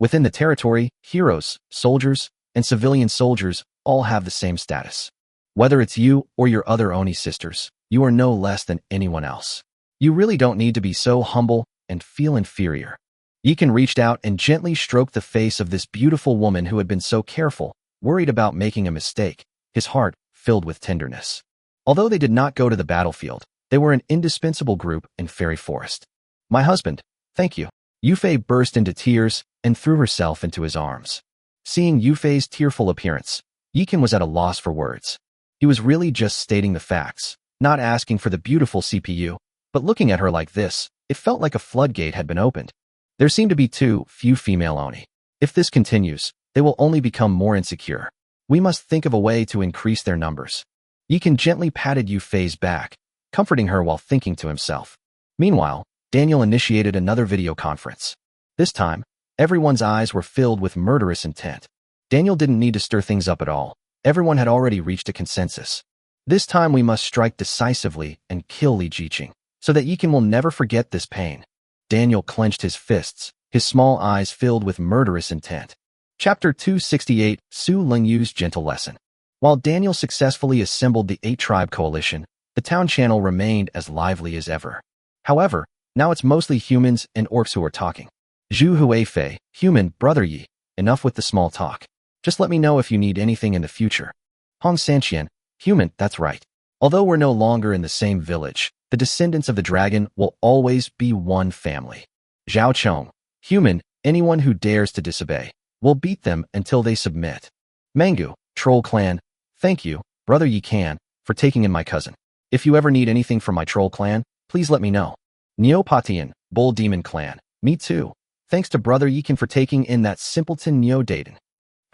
Within the territory, heroes, soldiers, and civilian soldiers all have the same status. Whether it's you or your other Oni sisters, you are no less than anyone else. You really don't need to be so humble and feel inferior. Yi Kan reached out and gently stroked the face of this beautiful woman who had been so careful, worried about making a mistake, his heart filled with tenderness. Although they did not go to the battlefield, they were an indispensable group in Fairy Forest. My husband, thank you. Yufei burst into tears and threw herself into his arms. Seeing Yufei's tearful appearance, Yi Kan was at a loss for words. He was really just stating the facts, not asking for the beautiful CPU, but looking at her like this, it felt like a floodgate had been opened. There seem to be too few female Oni. If this continues, they will only become more insecure. We must think of a way to increase their numbers. Yi Kan gently patted Yufei's back, comforting her while thinking to himself. Meanwhile, Daniel initiated another video conference. This time, everyone's eyes were filled with murderous intent. Daniel didn't need to stir things up at all. Everyone had already reached a consensus. This time we must strike decisively and kill Li Jiqing, so that Yi Kan will never forget this pain. Daniel clenched his fists, his small eyes filled with murderous intent. Chapter 268, Su Lingyu's Gentle Lesson. While Daniel successfully assembled the 8-tribe coalition, the town channel remained as lively as ever. However, now it's mostly humans and orcs who are talking. Zhu Huifei, human, brother Yi, enough with the small talk. Just let me know if you need anything in the future. Hong Sanqian, human, that's right. Although we're no longer in the same village, the descendants of the dragon will always be one family. Zhao Chong, human, anyone who dares to disobey. We'll beat them until they submit. Mangu, troll clan, thank you, brother Yi Kan, for taking in my cousin. If you ever need anything from my troll clan, please let me know. Neopatian, bull demon clan, me too. Thanks to brother Yi Kan for taking in that simpleton Neo Dayton.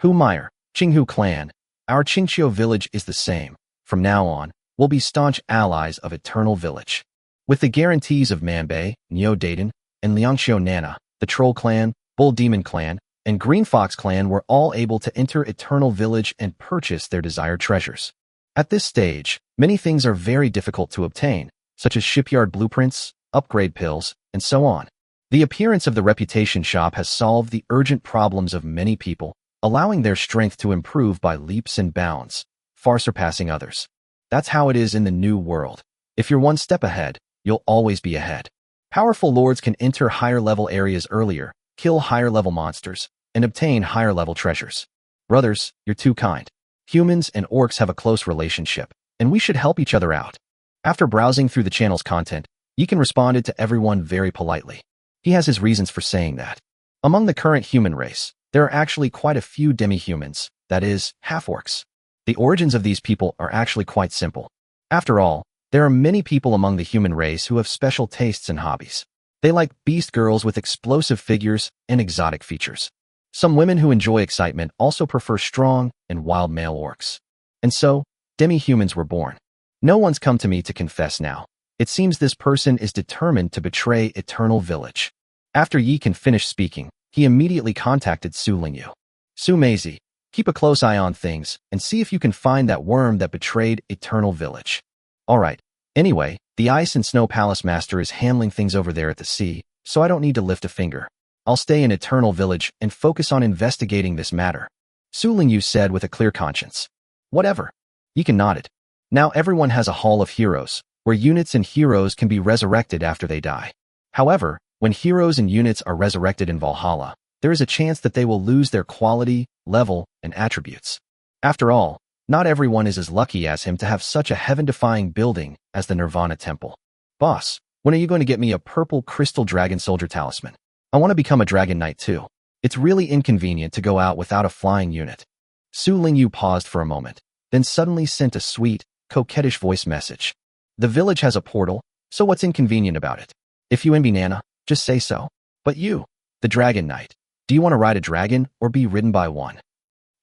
Hu Meyer, Qinghu clan, our Qingqiu village is the same. From now on, we'll be staunch allies of Eternal Village. With the guarantees of Manbei, Neo Dayton, and Liangxiu Nana, the troll clan, bull demon clan, and Green Fox clan were all able to enter Eternal Village and purchase their desired treasures. At this stage, many things are very difficult to obtain, such as shipyard blueprints, upgrade pills, and so on. The appearance of the reputation shop has solved the urgent problems of many people, allowing their strength to improve by leaps and bounds, far surpassing others. That's how it is in the new world. If you're one step ahead, you'll always be ahead. Powerful lords can enter higher-level areas earlier, kill higher-level monsters, and obtain higher-level treasures. Brothers, you're too kind. Humans and orcs have a close relationship, and we should help each other out. After browsing through the channel's content, Yikan responded to everyone very politely. He has his reasons for saying that. Among the current human race, there are actually quite a few demi-humans, that is, half-orcs. The origins of these people are actually quite simple. After all, there are many people among the human race who have special tastes and hobbies. They like beast girls with explosive figures and exotic features. Some women who enjoy excitement also prefer strong and wild male orcs. And so, demi-humans were born. No one's come to me to confess now. It seems this person is determined to betray Eternal Village. After Yikan finished speaking, he immediately contacted Su Lingyu. Su Meizi, keep a close eye on things and see if you can find that worm that betrayed Eternal Village. Alright, anyway, the Ice and Snow Palace Master is handling things over there at the sea, so I don't need to lift a finger. I'll stay in Eternal Village and focus on investigating this matter. Su Lingyu said with a clear conscience. Whatever. Yikan nodded. Now everyone has a Hall of Heroes, where units and heroes can be resurrected after they die. However, when heroes and units are resurrected in Valhalla, there is a chance that they will lose their quality, level, and attributes. After all, not everyone is as lucky as him to have such a heaven-defying building as the Nirvana Temple. Boss, when are you going to get me a purple crystal dragon soldier talisman? I want to become a dragon knight too. It's really inconvenient to go out without a flying unit. Su Lingyu paused for a moment, then suddenly sent a sweet, coquettish voice message. The village has a portal, so what's inconvenient about it? If you envy Nana, just say so. But you, the dragon knight, do you want to ride a dragon or be ridden by one?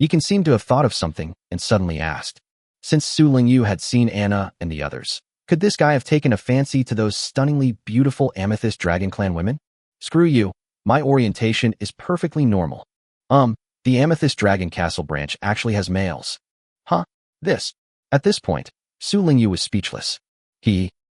Yikan seemed to have thought of something and suddenly asked. Since Su Lingyu had seen Anna and the others, could this guy have taken a fancy to those stunningly beautiful Amethyst Dragon Clan women? Screw you, my orientation is perfectly normal. The Amethyst Dragon Castle branch actually has males. Huh? At this point, Su Lingyu was speechless.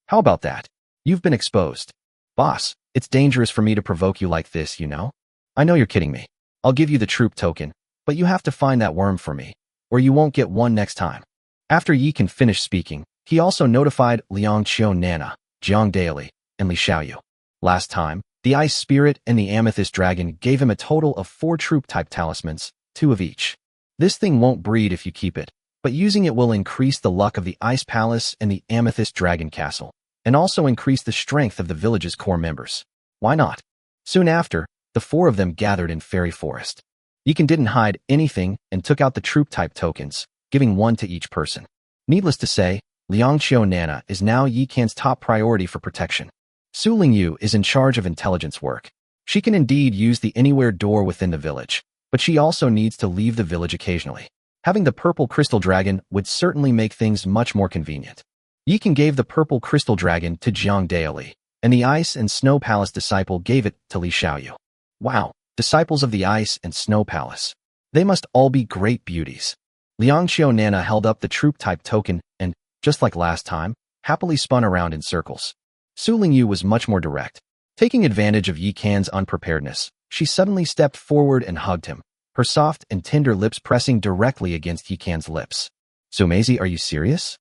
How about that? You've been exposed. Boss, it's dangerous for me to provoke you like this, you know? I know you're kidding me. I'll give you the troop token, but you have to find that worm for me, or you won't get one next time. After Yikan finished speaking, he also notified Liang Qiu Nana, Jiang Daily, and Li Xiaoyu. Last time, the Ice Spirit and the Amethyst Dragon gave him a total of 4 troop-type talismans, 2 of each. This thing won't breed if you keep it, but using it will increase the luck of the Ice Palace and the Amethyst Dragon Castle, and also increase the strength of the village's core members. Why not? Soon after, the 4 of them gathered in Fairy Forest. Yikan didn't hide anything and took out the troop-type tokens, giving 1 to each person. Needless to say, Liang Qiu Nana is now Yikan's top priority for protection. Su Lingyu is in charge of intelligence work. She can indeed use the anywhere door within the village, but she also needs to leave the village occasionally. Having the purple crystal dragon would certainly make things much more convenient. Yikan gave the purple crystal dragon to Jiang Daoli, and the Ice and Snow Palace disciple gave it to Li Xiaoyu. Wow, disciples of the Ice and Snow Palace. They must all be great beauties. Liang Qiu Nana held up the troop-type token and, just like last time, happily spun around in circles. Su Lingyu was much more direct. Taking advantage of Yikan's unpreparedness, she suddenly stepped forward and hugged him, her soft and tender lips pressing directly against Yikan's lips. Su Meizi, are you serious?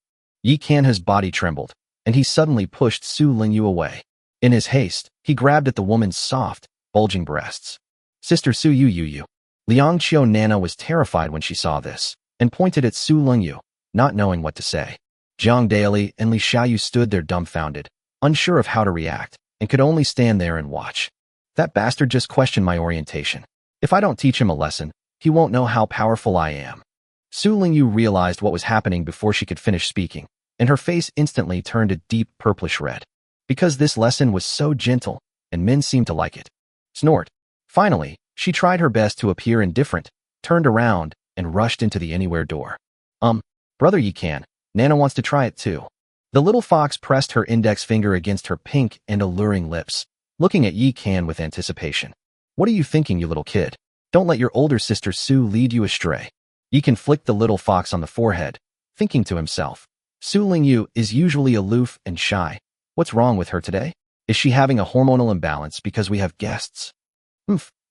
Yikan's body trembled, and he suddenly pushed Su Lingyu away. In his haste, he grabbed at the woman's soft, bulging breasts. Sister Su Yu. Liang Qiu Nana was terrified when she saw this, and pointed at Su Lingyu, not knowing what to say. Jiang Daoli and Li Xiaoyu stood there dumbfounded, unsure of how to react, and could only stand there and watch. That bastard just questioned my orientation. If I don't teach him a lesson, he won't know how powerful I am. Su Lingyu realized what was happening before she could finish speaking, and her face instantly turned a deep purplish red. Because this lesson was so gentle, and men seemed to like it. Snort. Finally, she tried her best to appear indifferent, turned around, and rushed into the anywhere door. Brother Yikan, Nana wants to try it too. The little fox pressed her index finger against her pink and alluring lips, looking at Yikan with anticipation. What are you thinking, you little kid? Don't let your older sister Su lead you astray. Yikan flicked the little fox on the forehead, thinking to himself. Su Lingyu is usually aloof and shy. What's wrong with her today? Is she having a hormonal imbalance because we have guests?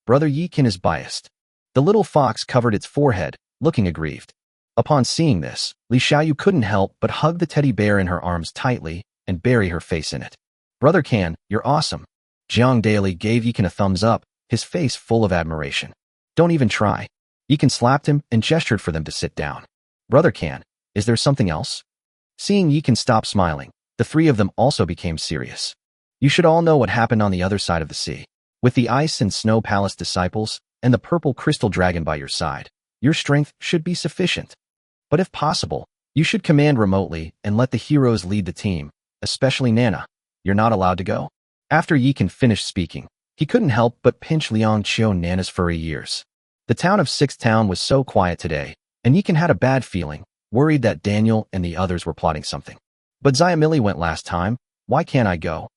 Brother Yikan is biased. The little fox covered its forehead, looking aggrieved. Upon seeing this, Li Xiaoyu couldn't help but hug the teddy bear in her arms tightly and bury her face in it. Brother Kan, you're awesome. Jiang Daoli gave Yikan a thumbs up, his face full of admiration. Don't even try. Yikan slapped him and gestured for them to sit down. Brother Kan, is there something else? Seeing Yikan stop smiling, the three of them also became serious. You should all know what happened on the other side of the sea. With the ice and snow palace disciples and the purple crystal dragon by your side, your strength should be sufficient. But if possible, you should command remotely and let the heroes lead the team, especially Nana. You're not allowed to go. After Yikan finished speaking, he couldn't help but pinch Liang Qiu Nana's furry ears. The town of Sixth Town was so quiet today, and Yikan had a bad feeling, worried that Daniel and the others were plotting something. But Xiamili went last time, why can't I go?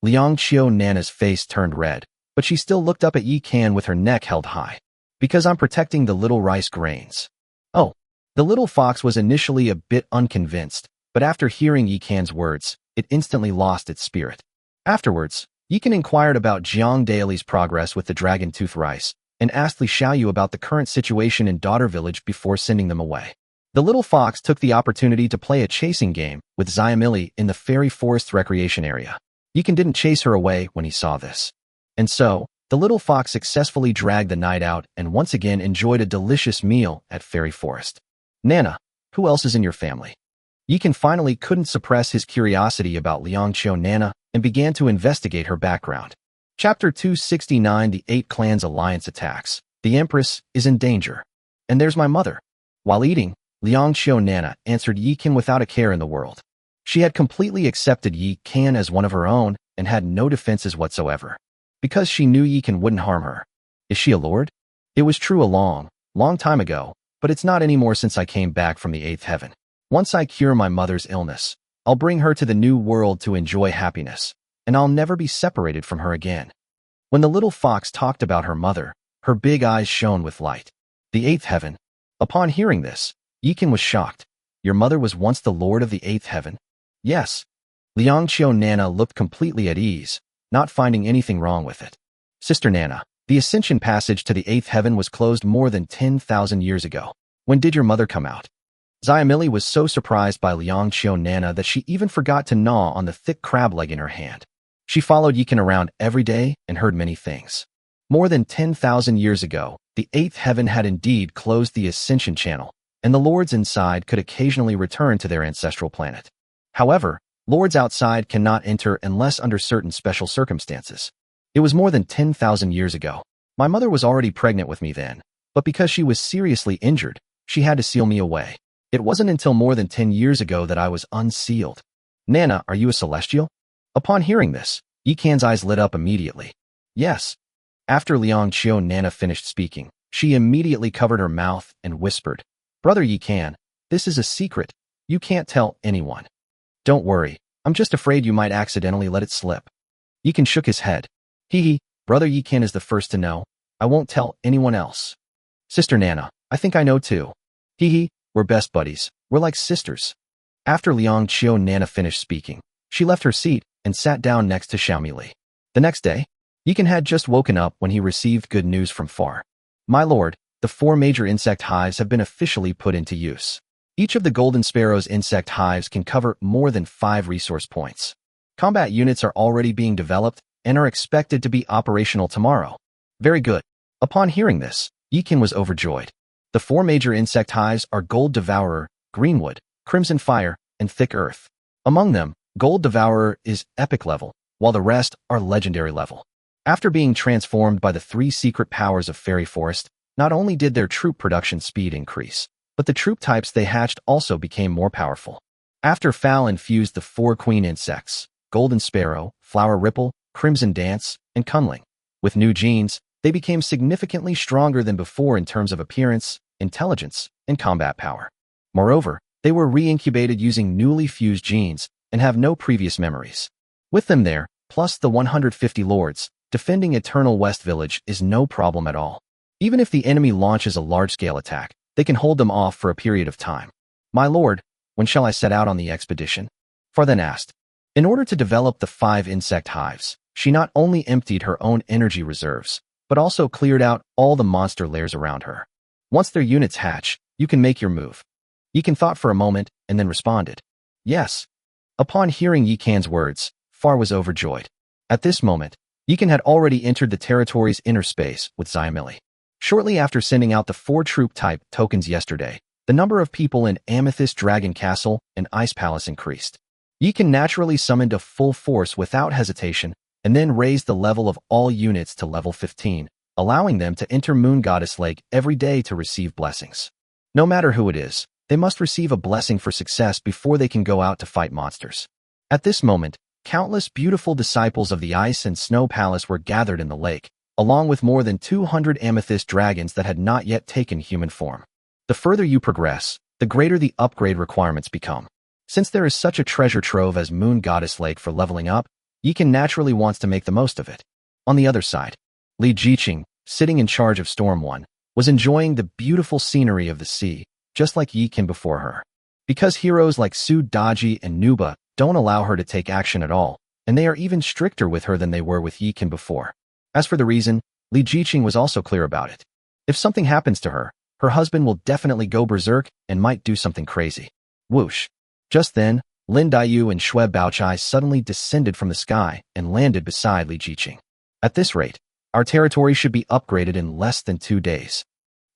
Liang Qiu Nana's face turned red, but she still looked up at Yikan with her neck held high. Because I'm protecting the little rice grains. Oh. The little fox was initially a bit unconvinced, but after hearing Yikan's words, it instantly lost its spirit. Afterwards, Yikan inquired about Jiang Daili's progress with the dragon tooth rice, and asked Li Xiaoyu about the current situation in Daughter Village before sending them away. The little fox took the opportunity to play a chasing game with Xiamili in the Fairy Forest recreation area. Yikan didn't chase her away when he saw this. And so, the little fox successfully dragged the night out and once again enjoyed a delicious meal at Fairy Forest. Nana, who else is in your family? Yikan finally couldn't suppress his curiosity about Liang Qiu Nana and began to investigate her background. Chapter 269 The Eight Clans Alliance Attacks. The Empress is in danger. And there's my mother. While eating, Liang Qiu Nana answered Yikan without a care in the world. She had completely accepted Yikan as one of her own and had no defenses whatsoever. Because she knew Yikan wouldn't harm her. Is she a lord? It was true a long time ago, but it's not anymore since I came back from the eighth heaven. Once I cure my mother's illness, I'll bring her to the new world to enjoy happiness, and I'll never be separated from her again. When the little fox talked about her mother, her big eyes shone with light. The eighth heaven. Upon hearing this, Yikan was shocked. Your mother was once the lord of the eighth heaven? Yes. Liang Qiu Nana looked completely at ease, not finding anything wrong with it. Sister Nana, the ascension passage to the eighth heaven was closed more than 10,000 years ago. When did your mother come out? Xiamili was so surprised by Liang Qiu Nana that she even forgot to gnaw on the thick crab leg in her hand. She followed Yikan around every day and heard many things. More than 10,000 years ago, the eighth heaven had indeed closed the ascension channel, and the lords inside could occasionally return to their ancestral planet. However, lords outside cannot enter unless under certain special circumstances. It was more than 10,000 years ago. My mother was already pregnant with me then, but because she was seriously injured, she had to seal me away. It wasn't until more than 10 years ago that I was unsealed. Nana, are you a celestial? Upon hearing this, Yikan's eyes lit up immediately. Yes. After Liang Qiu Nana finished speaking, she immediately covered her mouth and whispered, Brother Yikan, this is a secret. You can't tell anyone. Don't worry, I'm just afraid you might accidentally let it slip. Yikan shook his head. Brother Yikan is the first to know. I won't tell anyone else. Sister Nana, I think I know too. We're best buddies. We're like sisters. After Liang Qiu Nana finished speaking, she left her seat and sat down next to Xiaomili. The next day, Yikan had just woken up when he received good news from far. My lord, the 4 major insect hives have been officially put into use. Each of the Golden Sparrow's insect hives can cover more than 5 resource points. Combat units are already being developed and are expected to be operational tomorrow. Very good. Upon hearing this, Yikan was overjoyed. The 4 major insect hives are Gold Devourer, Greenwood, Crimson Fire, and Thick Earth. Among them, Gold Devourer is epic level, while the rest are legendary level. After being transformed by the 3 secret powers of Fairy Forest, not only did their troop production speed increase, but the troop types they hatched also became more powerful. After Fowl infused the 4 queen insects, Golden Sparrow, Flower Ripple, Crimson Dance, and Cunling. With new genes, they became significantly stronger than before in terms of appearance, intelligence, and combat power. Moreover, they were re-incubated using newly fused genes and have no previous memories. With them there, plus the 150 lords, defending Eternal West Village is no problem at all. Even if the enemy launches a large-scale attack, they can hold them off for a period of time. My lord, when shall I set out on the expedition? Far then asked. In order to develop the 5 insect hives, she not only emptied her own energy reserves, but also cleared out all the monster lairs around her. Once their units hatch, you can make your move. Yikan thought for a moment and then responded. Yes. Upon hearing Yikan's words, Far was overjoyed. At this moment, Yikan had already entered the territory's inner space with Xiamili. Shortly after sending out the 4 troop type tokens yesterday, the number of people in Amethyst Dragon Castle and Ice Palace increased. Yi can naturally summoned a full force without hesitation and then raised the level of all units to level 15, allowing them to enter Moon Goddess Lake every day to receive blessings. No matter who it is, they must receive a blessing for success before they can go out to fight monsters. At this moment, countless beautiful disciples of the Ice and Snow Palace were gathered in the lake, along with more than 200 amethyst dragons that had not yet taken human form. The further you progress, the greater the upgrade requirements become. Since there is such a treasure trove as Moon Goddess Lake for leveling up, Yikan naturally wants to make the most of it. On the other side, Li Jiqing, sitting in charge of Storm 1, was enjoying the beautiful scenery of the sea, just like Yikan before her. Because heroes like Su Daji and Nuba don't allow her to take action at all, and they are even stricter with her than they were with Yikan before. As for the reason, Li Jiqing was also clear about it. If something happens to her, her husband will definitely go berserk and might do something crazy. Whoosh. Just then, Lin Daiyu and Xue Baochai suddenly descended from the sky and landed beside Li Jiqing. At this rate, our territory should be upgraded in less than 2 days.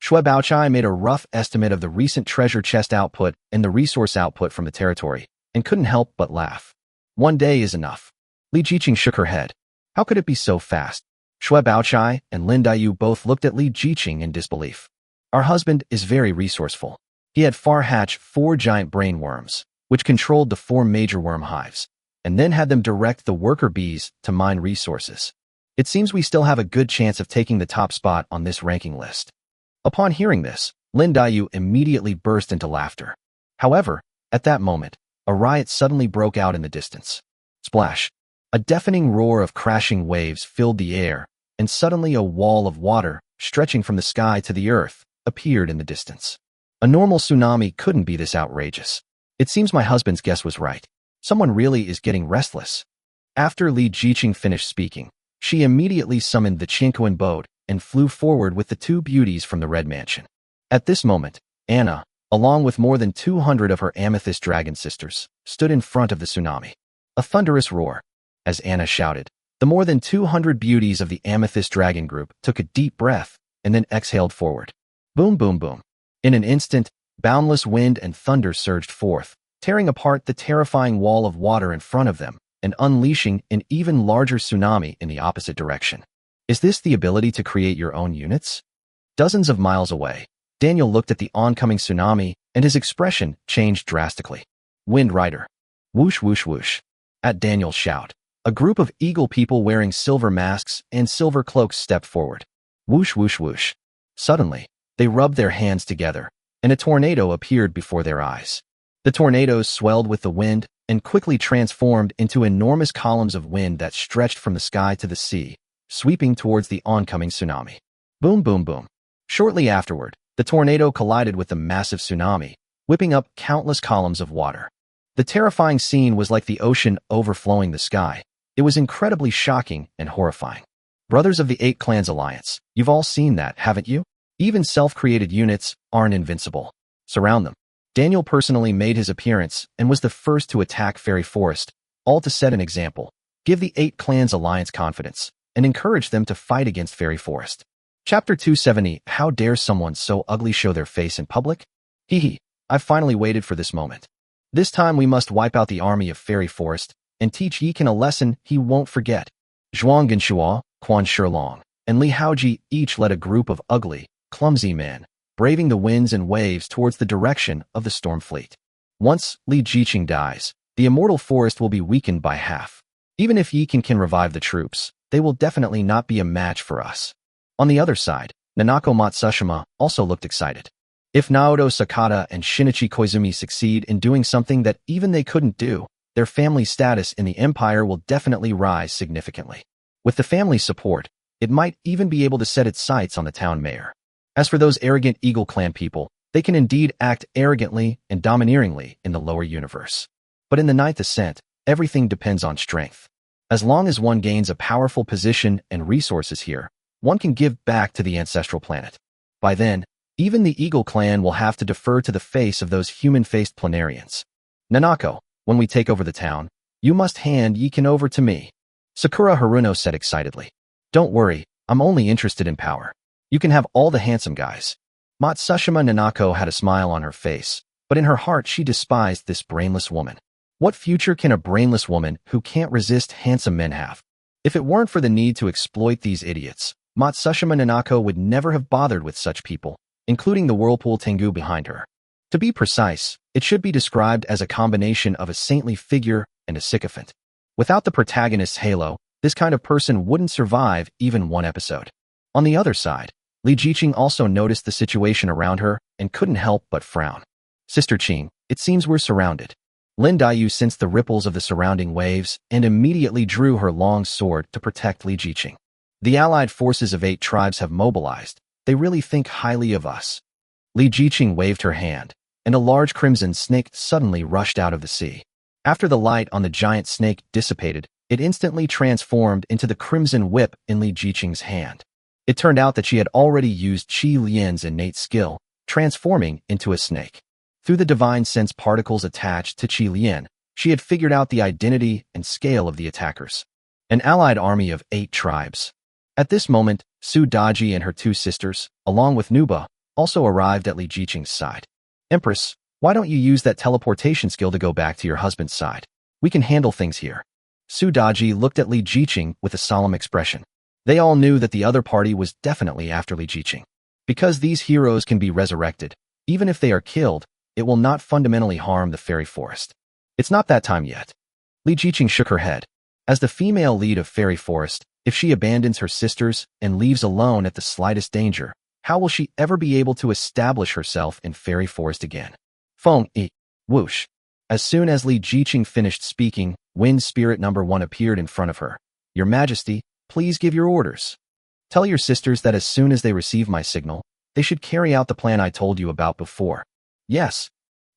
Xue Baochai made a rough estimate of the recent treasure chest output and the resource output from the territory, and couldn't help but laugh. 1 day is enough. Li Jiqing shook her head. How could it be so fast? Xue Baochai and Lin Daiyu both looked at Li Jiqing in disbelief. Our husband is very resourceful. He had far-hatched 4 giant brain worms, which controlled the 4 major worm hives, and then had them direct the worker bees to mine resources. It seems we still have a good chance of taking the top spot on this ranking list. Upon hearing this, Lin Daiyu immediately burst into laughter. However, at that moment, a riot suddenly broke out in the distance. Splash! A deafening roar of crashing waves filled the air, and suddenly a wall of water, stretching from the sky to the earth, appeared in the distance. A normal tsunami couldn't be this outrageous. It seems my husband's guess was right. Someone really is getting restless. After Li Jiqing finished speaking, she immediately summoned the Qinquan boat and flew forward with the 2 beauties from the Red Mansion. At this moment, Anna, along with more than 200 of her amethyst dragon sisters, stood in front of the tsunami. A thunderous roar. As Anna shouted, the more than 200 beauties of the amethyst dragon group took a deep breath and then exhaled forward. Boom, boom, boom. In an instant, boundless wind and thunder surged forth, tearing apart the terrifying wall of water in front of them and unleashing an even larger tsunami in the opposite direction. Is this the ability to create your own units? Dozens of miles away, Daniel looked at the oncoming tsunami and his expression changed drastically. Wind Rider. Whoosh, whoosh, whoosh. At Daniel's shout, a group of eagle people wearing silver masks and silver cloaks stepped forward. Whoosh, whoosh, whoosh. Suddenly, they rubbed their hands together, and a tornado appeared before their eyes. The tornadoes swelled with the wind and quickly transformed into enormous columns of wind that stretched from the sky to the sea, sweeping towards the oncoming tsunami. Boom, boom, boom. Shortly afterward, the tornado collided with the massive tsunami, whipping up countless columns of water. The terrifying scene was like the ocean overflowing the sky. It was incredibly shocking and horrifying. Brothers of the 8 Clans Alliance, you've all seen that, haven't you? Even self-created units aren't invincible. Surround them. Daniel personally made his appearance and was the first to attack Fairy Forest, all to set an example, give the 8 Clans Alliance confidence, and encourage them to fight against Fairy Forest. Chapter 270, How dare someone so ugly show their face in public? Hee hee, I've finally waited for this moment. This time we must wipe out the army of Fairy Forest and teach Yikan a lesson he won't forget. Zhuang Genshua, Quan Shilong, and Li Haoji each led a group of ugly, clumsy men, braving the winds and waves towards the direction of the storm fleet. Once Li Jiqing dies, the immortal forest will be weakened by half. Even if Yikan can revive the troops, they will definitely not be a match for us. On the other side, Nanako Matsushima also looked excited. If Naoto Sakata and Shinichi Koizumi succeed in doing something that even they couldn't do, their family status in the empire will definitely rise significantly. With the family's support, it might even be able to set its sights on the town mayor. As for those arrogant Eagle Clan people, they can indeed act arrogantly and domineeringly in the lower universe. But in the Ninth Ascent, everything depends on strength. As long as one gains a powerful position and resources here, one can give back to the ancestral planet. By then, even the Eagle Clan will have to defer to the face of those human-faced planarians. Nanako, when we take over the town, you must hand Yikan over to me. Sakura Haruno said excitedly. Don't worry, I'm only interested in power. You can have all the handsome guys. Matsushima Nanako had a smile on her face, but in her heart she despised this brainless woman. What future can a brainless woman who can't resist handsome men have? If it weren't for the need to exploit these idiots, Matsushima Nanako would never have bothered with such people, including the whirlpool Tengu behind her. To be precise, it should be described as a combination of a saintly figure and a sycophant. Without the protagonist's halo, this kind of person wouldn't survive even one episode. On the other side, Li Jiqing also noticed the situation around her and couldn't help but frown. Sister Qing, it seems we're surrounded. Lin Daiyu sensed the ripples of the surrounding waves and immediately drew her long sword to protect Li Jiqing. The allied forces of 8 tribes have mobilized. They really think highly of us. Li Jiqing waved her hand, and a large crimson snake suddenly rushed out of the sea. After the light on the giant snake dissipated, it instantly transformed into the crimson whip in Li Jiqing's hand. It turned out that she had already used Qi Lian's innate skill, transforming into a snake. Through the divine sense particles attached to Qi Lian, she had figured out the identity and scale of the attackers. An allied army of 8 tribes. At this moment, Su Daji and her 2 sisters, along with Nuba, also arrived at Li Jiqing's side. Empress, why don't you use that teleportation skill to go back to your husband's side? We can handle things here. Su Daji looked at Li Jiqing with a solemn expression. They all knew that the other party was definitely after Li Jiqing. Because these heroes can be resurrected, even if they are killed, it will not fundamentally harm the fairy forest. It's not that time yet. Li Jiqing shook her head. As the female lead of fairy forest, if she abandons her sisters and leaves alone at the slightest danger, how will she ever be able to establish herself in fairy forest again? Feng yi. Whoosh. As soon as Li Jiqing finished speaking, Wind Spirit number 1 appeared in front of her. Your Majesty, please give your orders. Tell your sisters that as soon as they receive my signal, they should carry out the plan I told you about before. Yes.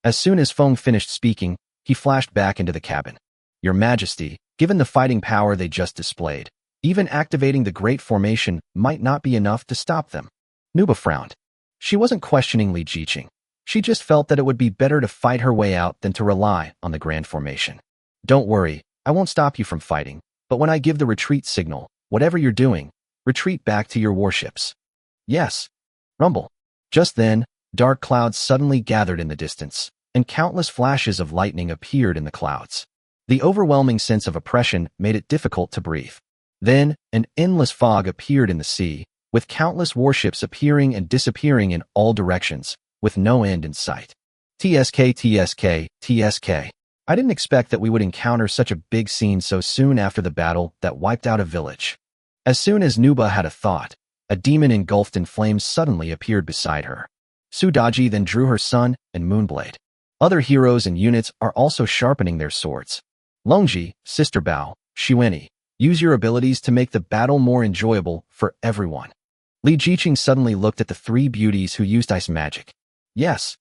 As soon as Feng finished speaking, he flashed back into the cabin. Your Majesty, given the fighting power they just displayed, even activating the Great Formation might not be enough to stop them. Nuba frowned. She wasn't questioning Li Jiqing. She just felt that it would be better to fight her way out than to rely on the Grand Formation. Don't worry, I won't stop you from fighting, but when I give the retreat signal, whatever you're doing, retreat back to your warships. Yes. Rumble. Just then, dark clouds suddenly gathered in the distance, and countless flashes of lightning appeared in the clouds. The overwhelming sense of oppression made it difficult to breathe. Then, an endless fog appeared in the sea, with countless warships appearing and disappearing in all directions, with no end in sight. TSK, TSK, TSK. I didn't expect that we would encounter such a big scene so soon after the battle that wiped out a village. As soon as Nuba had a thought, a demon engulfed in flames suddenly appeared beside her. Su Daji then drew her sun and Moonblade. Other heroes and units are also sharpening their swords. Longji, Sister Bao, Xuanyi, use your abilities to make the battle more enjoyable for everyone. Li Jiqing suddenly looked at the 3 beauties who used ice magic. Yes.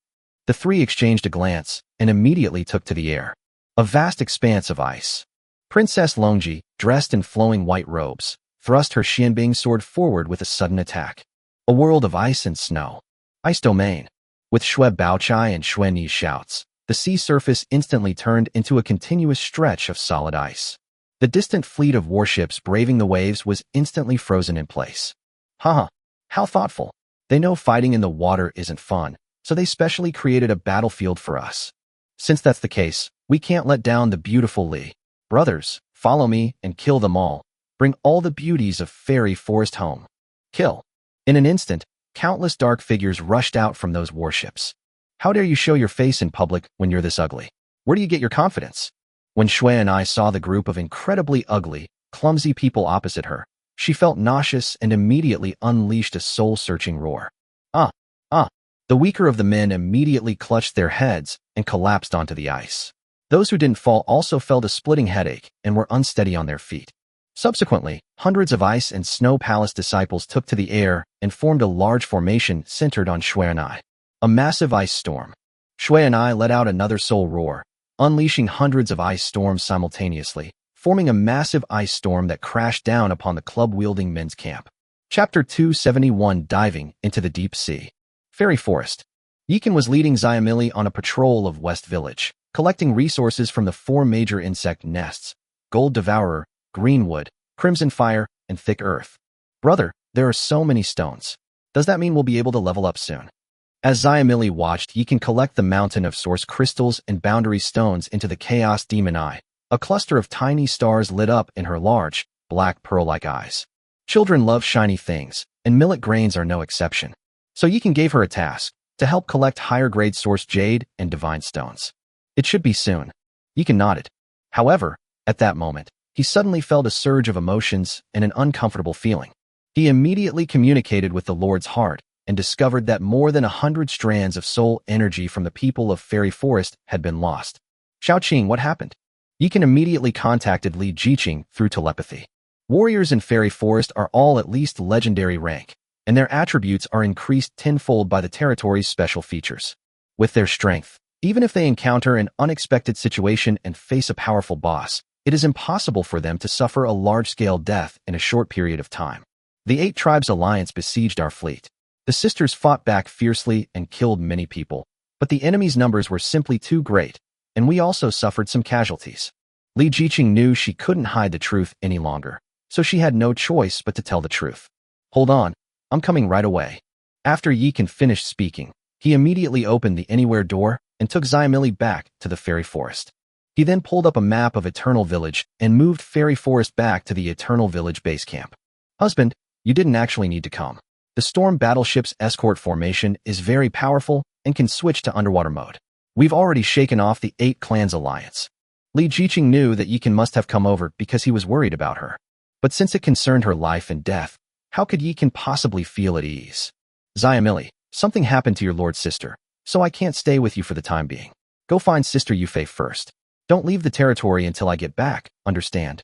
The 3 exchanged a glance and immediately took to the air. A vast expanse of ice. Princess Longji, dressed in flowing white robes, thrust her Xianbing sword forward with a sudden attack. A world of ice and snow. Ice domain. With Shui Baochai and Xuanyi's shouts, the sea surface instantly turned into a continuous stretch of solid ice. The distant fleet of warships braving the waves was instantly frozen in place. Haha, how thoughtful. They know fighting in the water isn't fun, so they specially created a battlefield for us. Since that's the case, we can't let down the beautiful Li. Brothers, follow me and kill them all. Bring all the beauties of fairy forest home. Kill. In an instant, countless dark figures rushed out from those warships. How dare you show your face in public when you're this ugly? Where do you get your confidence? When Shui and I saw the group of incredibly ugly, clumsy people opposite her, she felt nauseous and immediately unleashed a soul-searching roar. The weaker of the men immediately clutched their heads and collapsed onto the ice. Those who didn't fall also felt a splitting headache and were unsteady on their feet. Subsequently, hundreds of ice and snow palace disciples took to the air and formed a large formation centered on Shui and I. A massive ice storm. Shui and I let out another soul roar, unleashing hundreds of ice storms simultaneously, forming a massive ice storm that crashed down upon the club-wielding men's camp. Chapter 271 Diving into the Deep Sea. Fairy Forest. Yikan was leading Xiamili on a patrol of West Village, collecting resources from the 4 major insect nests: Gold Devourer, Greenwood, Crimson Fire, and Thick Earth. Brother, there are so many stones. Does that mean we'll be able to level up soon? As Xiamili watched, he can collect the mountain of source crystals and boundary stones into the Chaos Demon Eye. A cluster of tiny stars lit up in her large, black pearl-like eyes. Children love shiny things, and millet grains are no exception. So Yikan gave her a task, to help collect higher-grade source jade and divine stones. It should be soon. Yikan nodded. However, at that moment, he suddenly felt a surge of emotions and an uncomfortable feeling. He immediately communicated with the Lord's heart and discovered that more than 100 strands of soul energy from the people of Fairy Forest had been lost. Xiaoqing, what happened? Yikan immediately contacted Li Jiqing through telepathy. Warriors in Fairy Forest are all at least legendary rank, and their attributes are increased tenfold by the territory's special features. With their strength, even if they encounter an unexpected situation and face a powerful boss, it is impossible for them to suffer a large-scale death in a short period of time. The 8 Tribes Alliance besieged our fleet. The sisters fought back fiercely and killed many people, but the enemy's numbers were simply too great, and we also suffered some casualties. Li Jiqing knew she couldn't hide the truth any longer, so she had no choice but to tell the truth. Hold on, I'm coming right away. After Yikan finished speaking, he immediately opened the anywhere door and took Xiamili back to the Fairy Forest. He then pulled up a map of Eternal Village and moved Fairy Forest back to the Eternal Village base camp. Husband, you didn't actually need to come. The Storm Battleship's escort formation is very powerful and can switch to underwater mode. We've already shaken off the 8 Clans Alliance. Li Jiqing knew that Yikan must have come over because he was worried about her. But since it concerned her life and death, how could Yikan possibly feel at ease? Xiamili, something happened to your lord's sister, so I can't stay with you for the time being. Go find Sister Yufei first. Don't leave the territory until I get back, understand?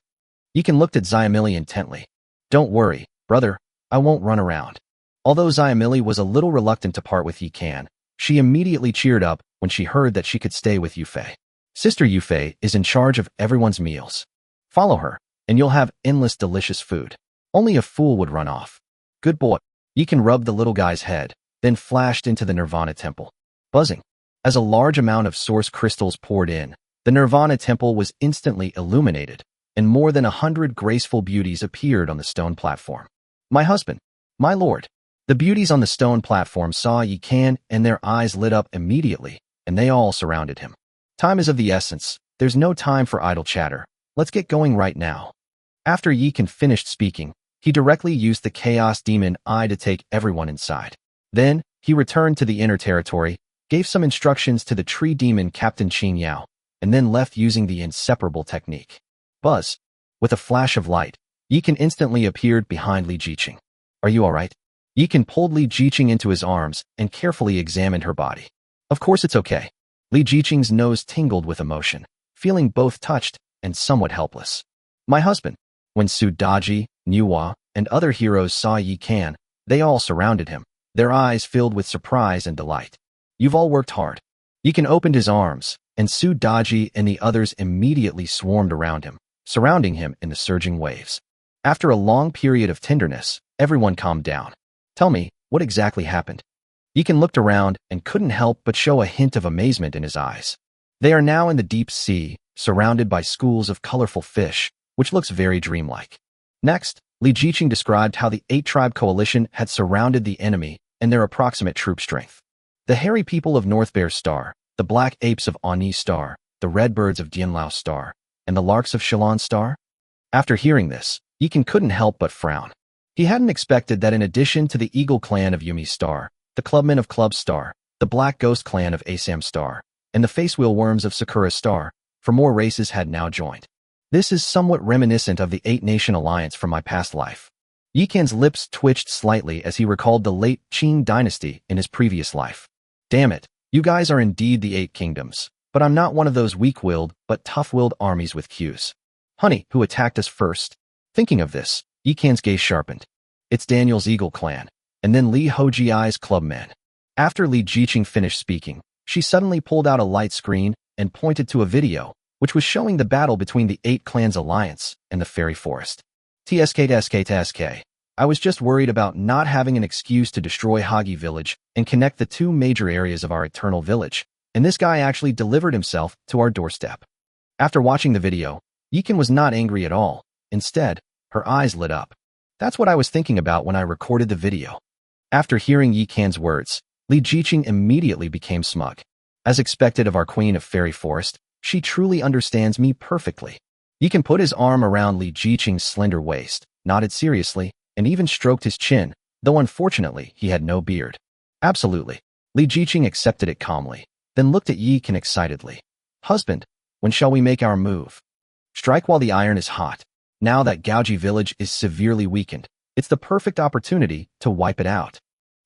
Yikan looked at Xiamili intently. Don't worry, brother, I won't run around. Although Xiamili was a little reluctant to part with Yikan, she immediately cheered up when she heard that she could stay with Yufei. Sister Yufei is in charge of everyone's meals. Follow her, and you'll have endless delicious food. Only a fool would run off. Good boy. Yikan rubbed the little guy's head, then flashed into the Nirvana Temple. Buzzing. As a large amount of source crystals poured in, the Nirvana Temple was instantly illuminated, and more than 100 graceful beauties appeared on the stone platform. My husband, my lord. The beauties on the stone platform saw Yikan and their eyes lit up immediately, and they all surrounded him. Time is of the essence. There's no time for idle chatter. Let's get going right now. After Yikan finished speaking, he directly used the Chaos Demon Eye to take everyone inside. Then, he returned to the inner territory, gave some instructions to the tree demon Captain Qing Yao, and then left using the inseparable technique. Buzz. With a flash of light, Yikan instantly appeared behind Li Jiqing. Are you alright? Yikan pulled Li Jiqing into his arms and carefully examined her body. Of course it's okay. Li Jiqing's nose tingled with emotion, feeling both touched and somewhat helpless. My husband. When Su Daji, Nuwa, and other heroes saw Yikan, they all surrounded him, their eyes filled with surprise and delight. You've all worked hard. Yikan opened his arms, and Su Daji and the others immediately swarmed around him, surrounding him in the surging waves. After a long period of tenderness, everyone calmed down. Tell me, what exactly happened? Yikan looked around and couldn't help but show a hint of amazement in his eyes. They are now in the deep sea, surrounded by schools of colorful fish, which looks very dreamlike. Next, Li Jiqing described how the 8-tribe coalition had surrounded the enemy and their approximate troop strength. The hairy people of North Bear Star, the black apes of Ani Star, the red birds of Dianlao Star, and the larks of Shilon Star? After hearing this, Yikan couldn't help but frown. He hadn't expected that in addition to the Eagle clan of Yumi Star, the Clubmen of Club Star, the Black Ghost clan of Asam Star, and the Facewheel Worms of Sakura Star, for more races had now joined. This is somewhat reminiscent of the 8-Nation Alliance from my past life. Yikan's lips twitched slightly as he recalled the late Qing dynasty in his previous life. Damn it, you guys are indeed the 8 kingdoms, but I'm not one of those weak-willed but tough-willed armies with queues. Honey, who attacked us first? Thinking of this, Yikan's gaze sharpened. It's Daniel's Eagle clan, and then Li Hojiai's clubmen. After Li Jiqing finished speaking, she suddenly pulled out a light screen and pointed to a video, which was showing the battle between the 8 Clans Alliance and the Fairy Forest. TSK. I was just worried about not having an excuse to destroy Hagi Village and connect the 2 major areas of our Eternal Village, and this guy actually delivered himself to our doorstep. After watching the video, Yikan was not angry at all. Instead, her eyes lit up. That's what I was thinking about when I recorded the video. After hearing Yikan's words, Li Jiqing immediately became smug. As expected of our queen of fairy forest, she truly understands me perfectly. Yi can put his arm around Li Jiqing's slender waist, nodded seriously, and even stroked his chin, though unfortunately he had no beard. Absolutely. Li Jiqing accepted it calmly, then looked at Yi Kan excitedly. Husband, when shall we make our move? Strike while the iron is hot. Now that Gaoji village is severely weakened, it's the perfect opportunity to wipe it out.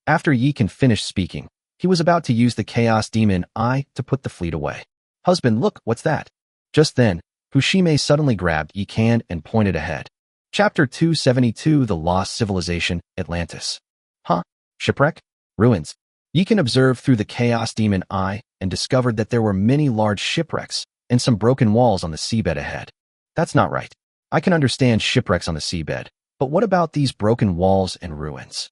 After Yi Kan finished speaking, he was about to use the Chaos Demon Eye to put the fleet away. Husband, look, what's that? Just then, Fushime suddenly grabbed Yi Kan and pointed ahead. Chapter 272, The Lost Civilization, Atlantis. Huh? Shipwreck? Ruins. Yi Kan observed through the Chaos Demon Eye and discovered that there were many large shipwrecks and some broken walls on the seabed ahead. That's not right. I can understand shipwrecks on the seabed, but what about these broken walls and ruins?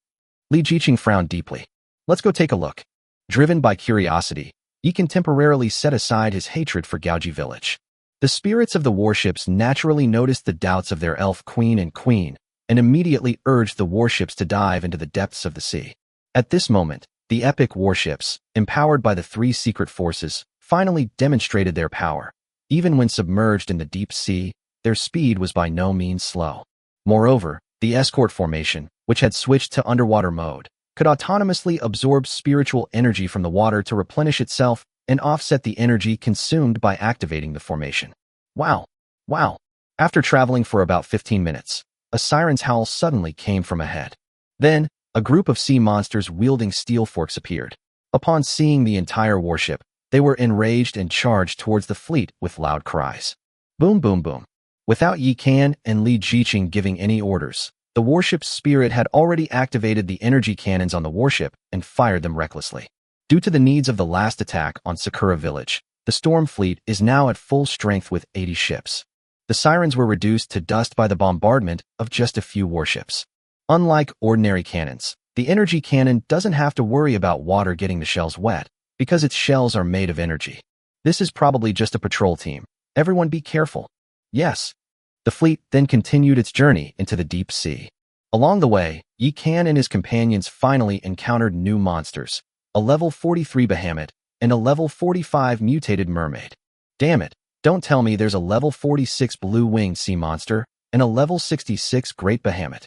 Li Jiqing frowned deeply. Let's go take a look. Driven by curiosity, Yi Kan temporarily set aside his hatred for Gaoji village. The spirits of the warships naturally noticed the doubts of their elf queen and immediately urged the warships to dive into the depths of the sea. At this moment, the epic warships, empowered by the three secret forces, finally demonstrated their power. Even when submerged in the deep sea, their speed was by no means slow. Moreover, the escort formation, which had switched to underwater mode, could autonomously absorb spiritual energy from the water to replenish itself and offset the energy consumed by activating the formation. Wow! Wow! After traveling for about 15 minutes, a siren's howl suddenly came from ahead. Then, a group of sea monsters wielding steel forks appeared. Upon seeing the entire warship, they were enraged and charged towards the fleet with loud cries. Boom, boom, boom. Without Yi Kan and Li Jiqing giving any orders, the warship's spirit had already activated the energy cannons on the warship and fired them recklessly. Due to the needs of the last attack on Sakura village, the storm fleet is now at full strength with 80 ships. The sirens were reduced to dust by the bombardment of just a few warships. Unlike ordinary cannons, the energy cannon doesn't have to worry about water getting the shells wet, because its shells are made of energy. This is probably just a patrol team. Everyone be careful. Yes. The fleet then continued its journey into the deep sea. Along the way, Yi Kan and his companions finally encountered new monsters, a level 43 behemoth and a level 45 mutated mermaid. Damn it, don't tell me there's a level 46 blue-winged sea monster and a level 66 great behemoth.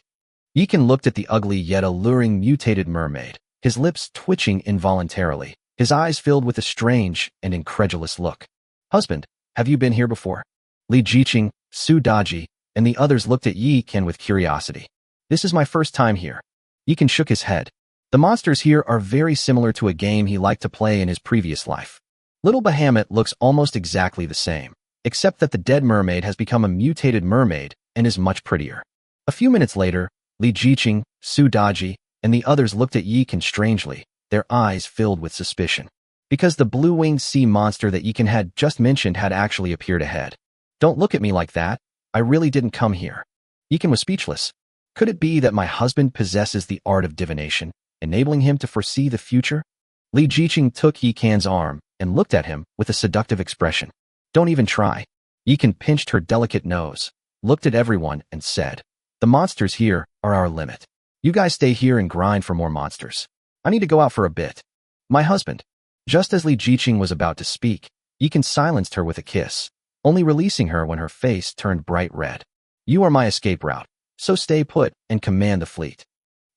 Yi Kan looked at the ugly yet alluring mutated mermaid, his lips twitching involuntarily, his eyes filled with a strange and incredulous look. Husband, have you been here before? Li Jiqing, Su Daji, and the others looked at Yi Kan with curiosity. This is my first time here. Yi Kan shook his head. The monsters here are very similar to a game he liked to play in his previous life. Little Behemoth looks almost exactly the same, except that the dead mermaid has become a mutated mermaid and is much prettier. A few minutes later, Li Jiqing, Su Daji, and the others looked at Yi Kan strangely, their eyes filled with suspicion. Because the blue-winged sea monster that Yi Kan had just mentioned had actually appeared ahead. Don't look at me like that. I really didn't come here. Yi Kan was speechless. Could it be that my husband possesses the art of divination, enabling him to foresee the future? Li Jiqing took Yi Kan's arm and looked at him with a seductive expression. Don't even try. Yi Kan pinched her delicate nose, looked at everyone, and said, the monsters here are our limit. You guys stay here and grind for more monsters. I need to go out for a bit. My husband. Just as Li Jiqing was about to speak, Yi Kan silenced her with a kiss, only releasing her when her face turned bright red. You are my escape route, so stay put and command the fleet.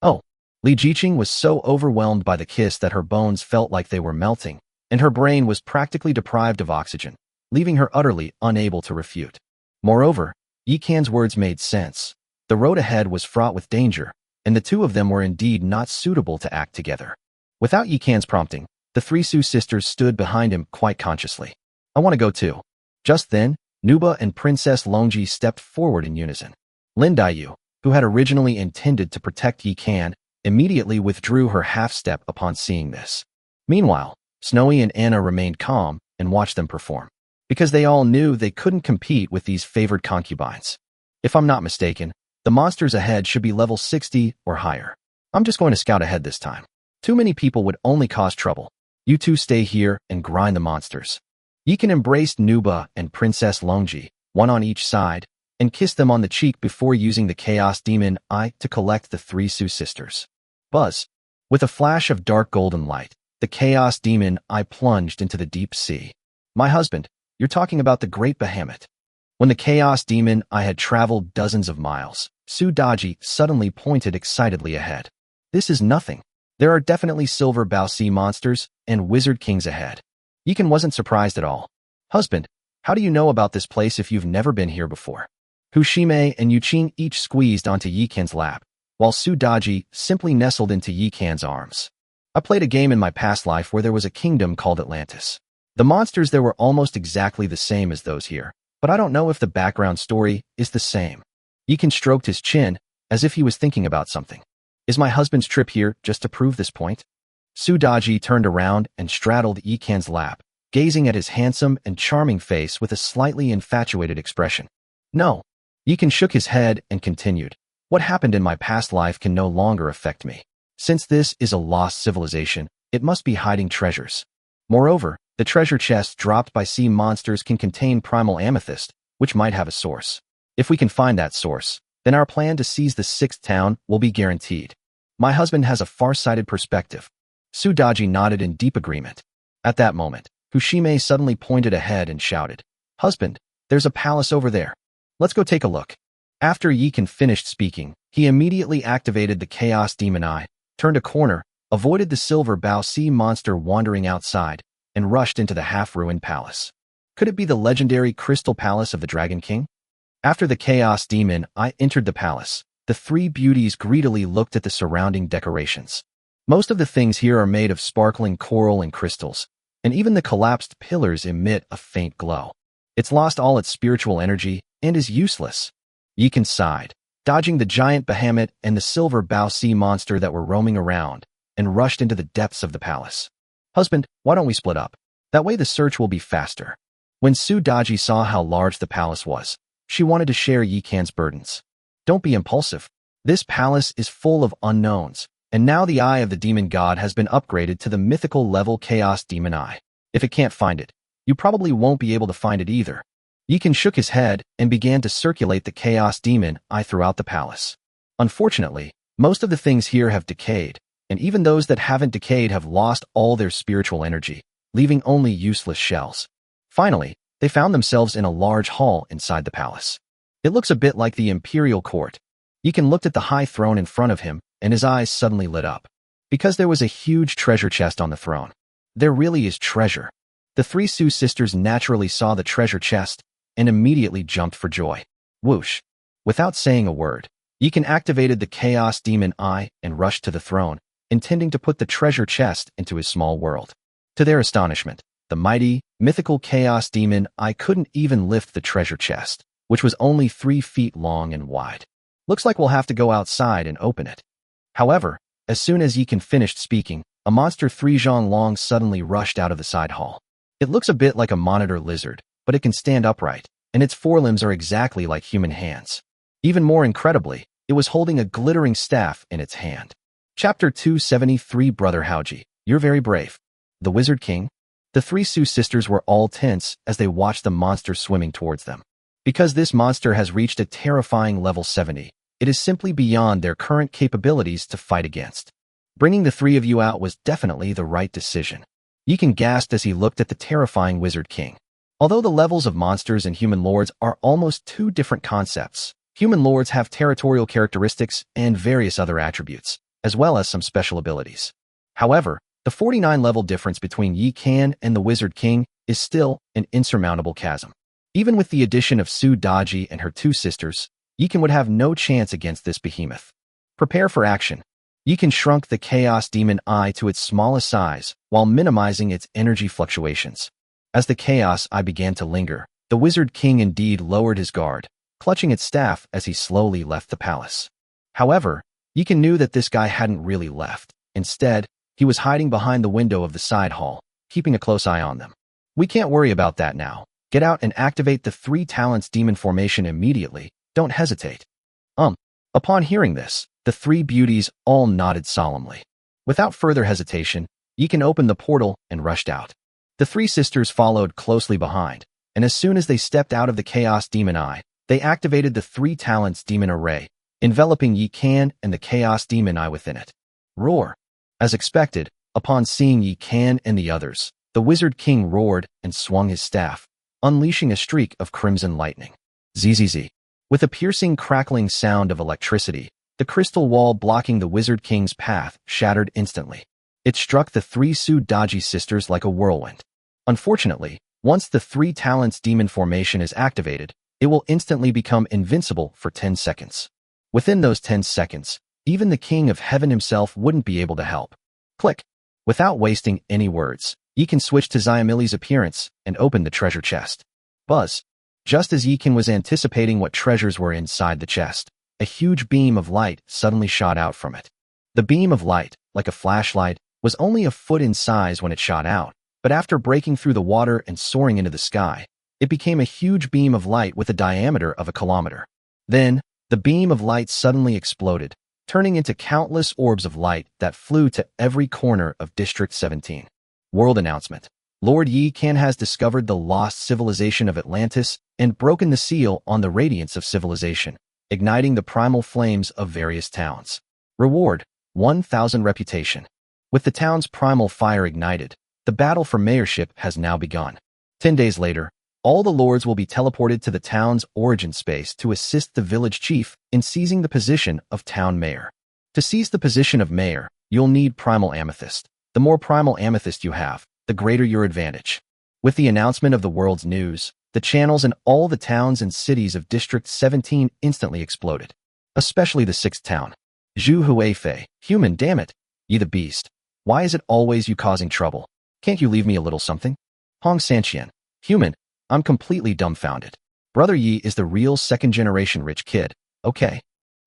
Oh. Li Jiqing was so overwhelmed by the kiss that her bones felt like they were melting, and her brain was practically deprived of oxygen, leaving her utterly unable to refute. Moreover, Yi Kan's words made sense. The road ahead was fraught with danger, and the two of them were indeed not suitable to act together. Without Yi Kan's prompting, the three Su sisters stood behind him quite consciously. I want to go too. Just then, Nuba and Princess Longji stepped forward in unison. Lin Daiyu, who had originally intended to protect Yi Kan, immediately withdrew her half-step upon seeing this. Meanwhile, Snowy and Anna remained calm and watched them perform, because they all knew they couldn't compete with these favored concubines. If I'm not mistaken, the monsters ahead should be level 60 or higher. I'm just going to scout ahead this time. Too many people would only cause trouble. You two stay here and grind the monsters. Yi Kan embraced Nuba and Princess Longji, one on each side, and kissed them on the cheek before using the Chaos Demon Eye to collect the three Su sisters. Buzz. With a flash of dark golden light, the chaos demon eye plunged into the deep sea. My husband, you're talking about the great behemoth. When the chaos demon eye had traveled dozens of miles, Sudaji suddenly pointed excitedly ahead. This is nothing. There are definitely silver bow sea monsters and wizard kings ahead. Yikan wasn't surprised at all. Husband, how do you know about this place if you've never been here before? Hushime and Yuqing each squeezed onto Yikan's lap, while Sudaji simply nestled into Yikan's arms. I played a game in my past life where there was a kingdom called Atlantis. The monsters there were almost exactly the same as those here, but I don't know if the background story is the same. Yikan stroked his chin, as if he was thinking about something. Is my husband's trip here just to prove this point? Sudaji turned around and straddled Yikan's lap, gazing at his handsome and charming face with a slightly infatuated expression. No. Yikan shook his head and continued. What happened in my past life can no longer affect me. Since this is a lost civilization, it must be hiding treasures. Moreover, the treasure chests dropped by sea monsters can contain primal amethyst, which might have a source. If we can find that source, then our plan to seize the sixth town will be guaranteed. My husband has a far-sighted perspective. Sudaji nodded in deep agreement. At that moment, Hushime suddenly pointed ahead and shouted, Husband, there's a palace over there. Let's go take a look. After Yikan finished speaking, he immediately activated the Chaos Demon Eye, turned a corner, avoided the silver bow sea monster wandering outside, and rushed into the half-ruined palace. Could it be the legendary Crystal Palace of the Dragon King? After the Chaos Demon Eye entered the palace, the three beauties greedily looked at the surrounding decorations. Most of the things here are made of sparkling coral and crystals, and even the collapsed pillars emit a faint glow. It's lost all its spiritual energy and is useless. Yikan sighed, dodging the giant behemoth and the silver bow sea monster that were roaming around, and rushed into the depths of the palace. Husband, why don't we split up? That way the search will be faster. When Sudaji saw how large the palace was, she wanted to share Yikan's burdens. Don't be impulsive. This palace is full of unknowns, and now the Eye of the Demon God has been upgraded to the mythical level Chaos Demon Eye. If it can't find it, you probably won't be able to find it either. Yikan shook his head and began to circulate the Chaos Demon Eye throughout the palace. Unfortunately, most of the things here have decayed, and even those that haven't decayed have lost all their spiritual energy, leaving only useless shells. Finally, they found themselves in a large hall inside the palace. It looks a bit like the imperial court. Yikan looked at the high throne in front of him, and his eyes suddenly lit up. Because there was a huge treasure chest on the throne. There really is treasure. The three Su sisters naturally saw the treasure chest and immediately jumped for joy. Whoosh! Without saying a word, Yikan activated the Chaos Demon Eye and rushed to the throne, intending to put the treasure chest into his small world. To their astonishment, the mighty, mythical Chaos Demon Eye couldn't even lift the treasure chest, which was only 3 feet long and wide. Looks like we'll have to go outside and open it. However, as soon as Yikan finished speaking, a monster 3 zhang long suddenly rushed out of the side hall. It looks a bit like a monitor lizard, but it can stand upright, and its forelimbs are exactly like human hands. Even more incredibly, it was holding a glittering staff in its hand. Chapter 273 Brother Haoji, you're very brave. The Wizard King? The three Su sisters were all tense as they watched the monster swimming towards them. Because this monster has reached a terrifying level 70, it is simply beyond their current capabilities to fight against. Bringing the three of you out was definitely the right decision. Yikan gasped as he looked at the terrifying Wizard King. Although the levels of monsters and human lords are almost two different concepts, human lords have territorial characteristics and various other attributes, as well as some special abilities. However, the 49-level difference between Yikan and the Wizard King is still an insurmountable chasm. Even with the addition of Sudaji and her 2 sisters, Yikan would have no chance against this behemoth. Prepare for action. Yikan shrunk the Chaos Demon Eye to its smallest size while minimizing its energy fluctuations. As the Chaos Eye began to linger, the Wizard King indeed lowered his guard, clutching its staff as he slowly left the palace. However, Yikan knew that this guy hadn't really left. Instead, he was hiding behind the window of the side hall, keeping a close eye on them. We can't worry about that now. Get out and activate the 3 talents demon formation immediately. Don't hesitate. Upon hearing this, the 3 beauties all nodded solemnly. Without further hesitation, Yikan opened the portal and rushed out. The 3 sisters followed closely behind, and as soon as they stepped out of the Chaos Demon Eye, they activated the 3 talents demon array, enveloping Yikan and the Chaos Demon Eye within it. Roar! As expected, upon seeing Yi Kan and the others, the Wizard King roared and swung his staff, unleashing a streak of crimson lightning. Zzz. With a piercing crackling sound of electricity, the crystal wall blocking the Wizard King's path shattered instantly. It struck the three Succubi sisters like a whirlwind. Unfortunately, once the Three Talents demon formation is activated, it will instantly become invincible for 10 seconds. Within those 10 seconds, even the King of Heaven himself wouldn't be able to help. Click. Without wasting any words, Yi Kan switched to Xiamili's appearance and opened the treasure chest. Buzz. Just as Yi Kan was anticipating what treasures were inside the chest, a huge beam of light suddenly shot out from it. The beam of light, like a flashlight, was only a foot in size when it shot out, but after breaking through the water and soaring into the sky, it became a huge beam of light with a diameter of a kilometer. Then, the beam of light suddenly exploded, turning into countless orbs of light that flew to every corner of District 17. World announcement. Lord Yi Kan has discovered the lost civilization of Atlantis and broken the seal on the radiance of civilization, igniting the primal flames of various towns. Reward, 1,000 reputation. With the town's primal fire ignited, the battle for mayorship has now begun. 10 days later, all the lords will be teleported to the town's origin space to assist the village chief in seizing the position of town mayor. To seize the position of mayor, you'll need primal amethyst. The more primal amethyst you have, the greater your advantage. With the announcement of the world's news, the channels in all the towns and cities of District 17 instantly exploded. Especially the 6th town. Zhu Huifei, human, damn it. Yi the beast. Why is it always you causing trouble? Can't you leave me a little something? Hong Sanqian, human, I'm completely dumbfounded. Brother Yi is the real second-generation rich kid, okay.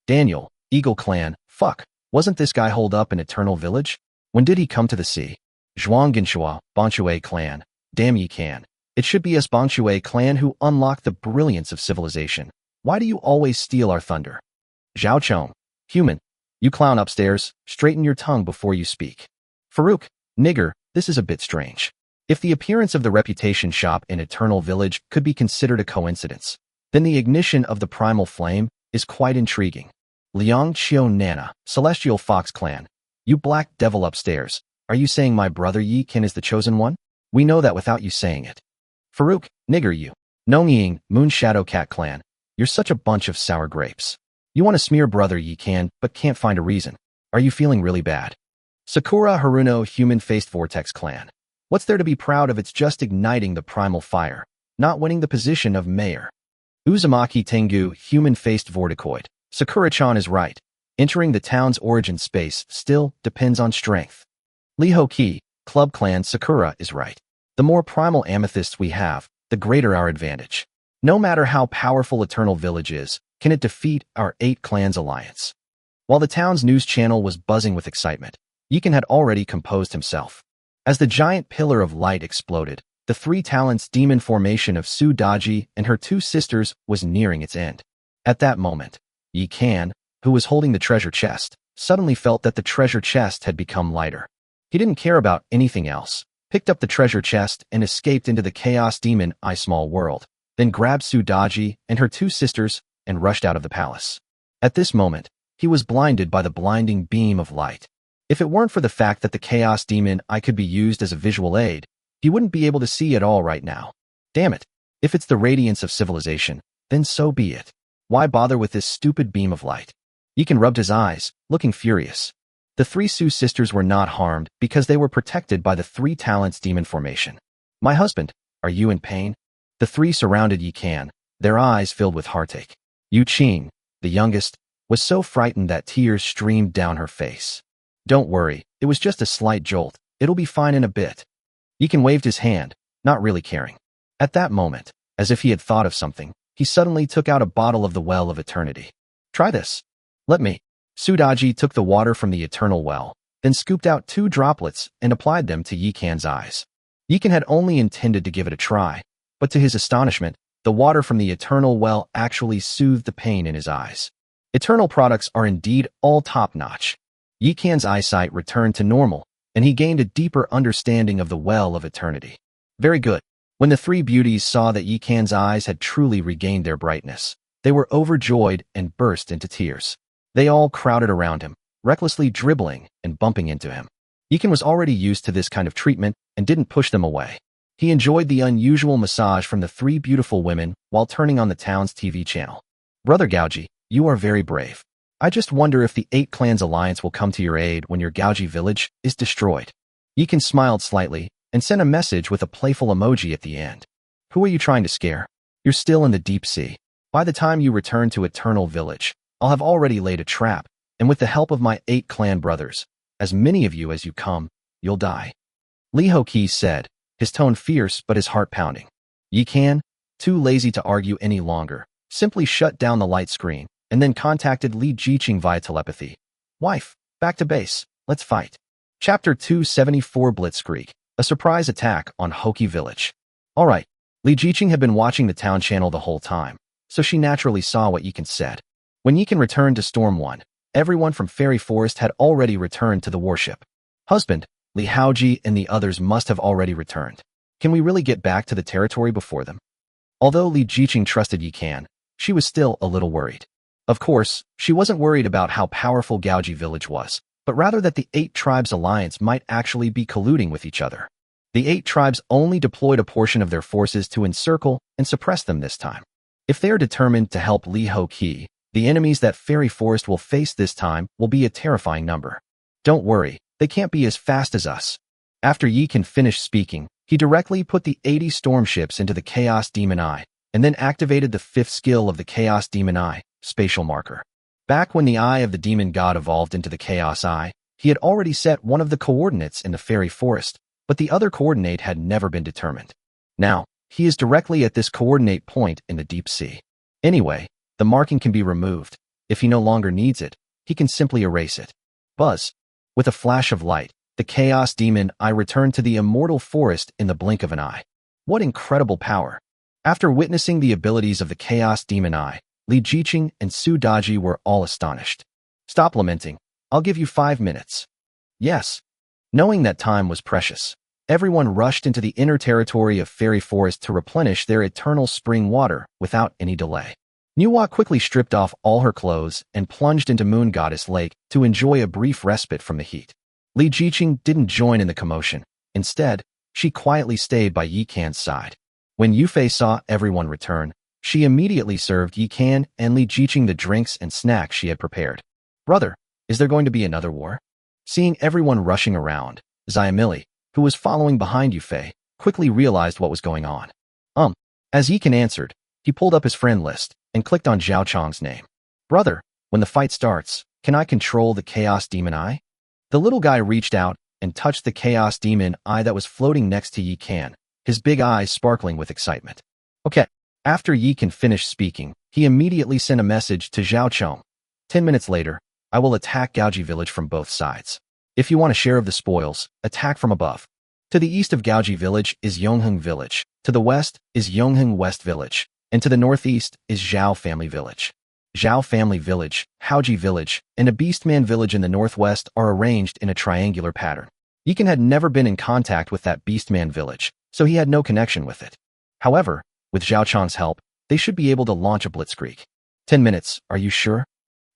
Daniel, Eagle Clan, fuck, wasn't this guy holed up in Eternal Village? When did he come to the sea? Zhuanggenshua, Banshui Clan, damn Yi Kan. It should be us Banshui Clan who unlock the brilliance of civilization. Why do you always steal our thunder? Zhao Chong, human, you clown upstairs, straighten your tongue before you speak. Farouk, nigger, this is a bit strange. If the appearance of the reputation shop in Eternal Village could be considered a coincidence, then the ignition of the primal flame is quite intriguing. Liang Qiu Nana, Celestial Fox Clan, you black devil upstairs, are you saying my brother Yi Kan is the chosen one? We know that without you saying it. Farouk, nigger you. Nongying, Moon Shadow Cat Clan, you're such a bunch of sour grapes. You want to smear brother Yi Kan, but can't find a reason. Are you feeling really bad? Sakura Haruno Human-Faced Vortex Clan. What's there to be proud of? It's just igniting the primal fire, not winning the position of mayor. Uzumaki Tengu Human-Faced Vorticoid. Sakura-chan is right. Entering the town's origin space still depends on strength. Liho-ki, Club Clan Sakura is right. The more primal amethysts we have, the greater our advantage. No matter how powerful Eternal Village is, can it defeat our 8 clans alliance? While the town's news channel was buzzing with excitement, Yi Kan had already composed himself. As the giant pillar of light exploded, the 3 talents demon formation of Succubi and her 2 sisters was nearing its end. At that moment, Yi Kan, who was holding the treasure chest, suddenly felt that the treasure chest had become lighter. He didn't care about anything else, picked up the treasure chest and escaped into the chaos demon I Small World, then grabbed Succubi and her 2 sisters and rushed out of the palace. At this moment, he was blinded by the blinding beam of light. If it weren't for the fact that the chaos demon I could be used as a visual aid, he wouldn't be able to see at all right now. Damn it. If it's the radiance of civilization, then so be it. Why bother with this stupid beam of light? Yi Kan rubbed his eyes, looking furious. The 3 Su sisters were not harmed because they were protected by the 3 talents demon formation. My husband, are you in pain? The 3 surrounded Yi Kan, their eyes filled with heartache. Yu Qing, the youngest, was so frightened that tears streamed down her face. Don't worry, it was just a slight jolt. It'll be fine in a bit. Yi Kan waved his hand, not really caring. At that moment, as if he had thought of something, he suddenly took out a bottle of the Well of Eternity. Try this. Let me. Succubi took the water from the eternal well, then scooped out 2 droplets and applied them to Yi Kan's eyes. Yi Kan had only intended to give it a try, but to his astonishment, the water from the eternal well actually soothed the pain in his eyes. Eternal products are indeed all top-notch. Yi Kan's eyesight returned to normal, and he gained a deeper understanding of the Well of Eternity. Very good. When the 3 beauties saw that Yi Kan's eyes had truly regained their brightness, they were overjoyed and burst into tears. They all crowded around him, recklessly dribbling and bumping into him. Yikan was already used to this kind of treatment and didn't push them away. He enjoyed the unusual massage from the three beautiful women while turning on the town's TV channel. Brother Gaoji, you are very brave. I just wonder if the 8 clans alliance will come to your aid when your Gaoji village is destroyed. Yikan smiled slightly and sent a message with a playful emoji at the end. Who are you trying to scare? You're still in the deep sea. By the time you return to Eternal Village, I'll have already laid a trap, and with the help of my 8 clan brothers, as many of you as you come, you'll die. Li Hoqi said, his tone fierce but his heart pounding. Yikan, too lazy to argue any longer, simply shut down the light screen and then contacted Li Jiqing via telepathy. Wife, back to base, let's fight. Chapter 274 Blitzkrieg, a surprise attack on Hoqi Village. Alright, Li Jiqing had been watching the town channel the whole time, so she naturally saw what Yikan said. When Yikan returned to Storm 1, everyone from Fairy Forest had already returned to the warship. Husband, Li Haoji and the others must have already returned. Can we really get back to the territory before them? Although Li Jiqing trusted Yikan, she was still a little worried. Of course, she wasn't worried about how powerful Gaoji Village was, but rather that the 8 tribes alliance might actually be colluding with each other. The 8 tribes only deployed a portion of their forces to encircle and suppress them this time. If they are determined to help Li Hoqi, the enemies that Fairy Forest will face this time will be a terrifying number. Don't worry, they can't be as fast as us. After Yikan finished speaking, he directly put the 80 storm ships into the Chaos Demon Eye, and then activated the 5th skill of the Chaos Demon Eye, Spatial Marker. Back when the Eye of the Demon God evolved into the Chaos Eye, he had already set one of the coordinates in the Fairy Forest, but the other coordinate had never been determined. Now, he is directly at this coordinate point in the deep sea. Anyway, the marking can be removed. If he no longer needs it, he can simply erase it. Buzz. With a flash of light, the Chaos Demon Eye returned to the immortal forest in the blink of an eye. What incredible power! After witnessing the abilities of the Chaos Demon Eye, Li Jiqing and Su Daji were all astonished. Stop lamenting. I'll give you 5 minutes. Yes. Knowing that time was precious, everyone rushed into the inner territory of Fairy Forest to replenish their eternal spring water without any delay. Nuwa quickly stripped off all her clothes and plunged into Moon Goddess Lake to enjoy a brief respite from the heat. Li Jiqing didn't join in the commotion. Instead, she quietly stayed by Yikan's side. When Yufei saw everyone return, she immediately served Yikan and Li Jiqing the drinks and snacks she had prepared. Brother, is there going to be another war? Seeing everyone rushing around, Xiamili, who was following behind Yufei, quickly realized what was going on. As Yikan answered, he pulled up his friend list and clicked on Zhao Chong's name. Brother, when the fight starts, can I control the Chaos Demon Eye? The little guy reached out and touched the Chaos Demon Eye that was floating next to Yikan, his big eyes sparkling with excitement. Okay. After Yikan finished speaking, he immediately sent a message to Zhao Chong. 10 minutes later, I will attack Gaoji Village from both sides. If you want a share of the spoils, attack from above. To the east of Gaoji Village is Yongheng Village, to the west is Yongheng West Village, and to the northeast is Zhao Family Village. Zhao Family Village, Haoji Village, and a Beastman Village in the northwest are arranged in a triangular pattern. Yikan had never been in contact with that Beastman Village, so he had no connection with it. However, with Zhao Chong's help, they should be able to launch a blitzkrieg. 10 minutes, are you sure?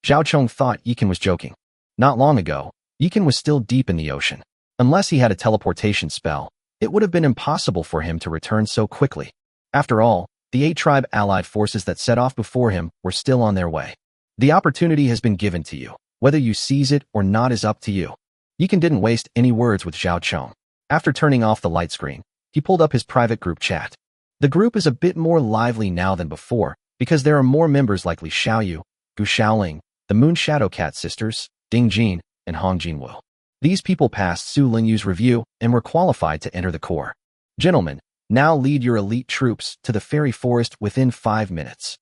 Zhao Chong thought Yikan was joking. Not long ago, Yikan was still deep in the ocean. Unless he had a teleportation spell, it would have been impossible for him to return so quickly. After all, the 8 tribe allied forces that set off before him were still on their way. The opportunity has been given to you. Whether you seize it or not is up to you. Yikan didn't waste any words with Zhao Chong. After turning off the light screen, he pulled up his private group chat. The group is a bit more lively now than before, because there are more members like Li Xiaoyu, Gu Xiaoling, the Moon Shadow Cat sisters, Ding Jin, and Hong Jinwu. These people passed Su Lingyu's review and were qualified to enter the corps. Gentlemen, now lead your elite troops to the Fairy Forest within 5 minutes.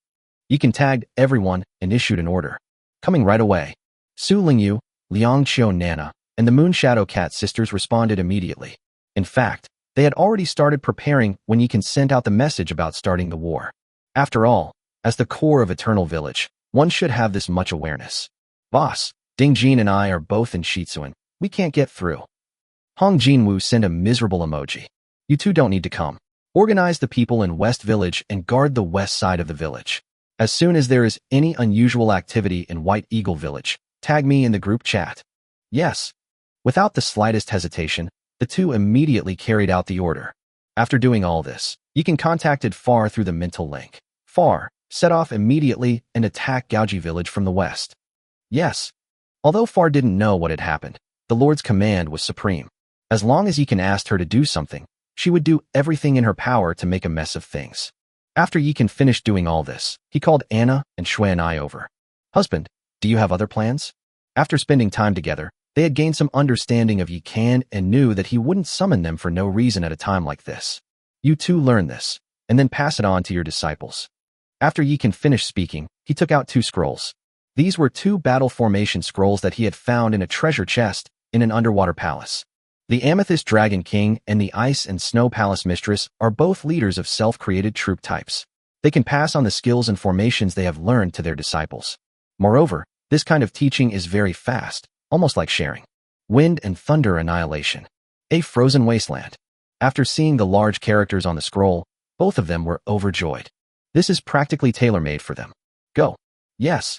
Yikan tagged everyone and issued an order. Coming right away. Su Lingyu, Liang Qiu Nana, and the Moon Shadow Cat sisters responded immediately. In fact, they had already started preparing when Yikan sent out the message about starting the war. After all, as the core of Eternal Village, one should have this much awareness. Boss, Ding Jin and I are both in Shitsuan. We can't get through. Hong Jinwu sent a miserable emoji. You two don't need to come. Organize the people in West Village and guard the west side of the village. As soon as there is any unusual activity in White Eagle Village, tag me in the group chat. Yes. Without the slightest hesitation, the two immediately carried out the order. After doing all this, Yikan contacted Far through the mental link. Far set off immediately and attacked Gaoji village from the west. Yes. Although Far didn't know what had happened, the Lord's command was supreme. As long as Yikan asked her to do something, she would do everything in her power to make a mess of things. After Yikan finished doing all this, he called Anna and Shui and I over. Husband, do you have other plans? After spending time together, they had gained some understanding of Yikan and knew that he wouldn't summon them for no reason at a time like this. You two learn this, and then pass it on to your disciples. After Yikan finished speaking, he took out 2 scrolls. These were 2 battle formation scrolls that he had found in a treasure chest in an underwater palace. The Amethyst Dragon King and the Ice and Snow Palace Mistress are both leaders of self-created troop types. They can pass on the skills and formations they have learned to their disciples. Moreover, this kind of teaching is very fast, almost like sharing. Wind and Thunder Annihilation. A Frozen Wasteland. After seeing the large characters on the scroll, both of them were overjoyed. This is practically tailor-made for them. Go. Yes.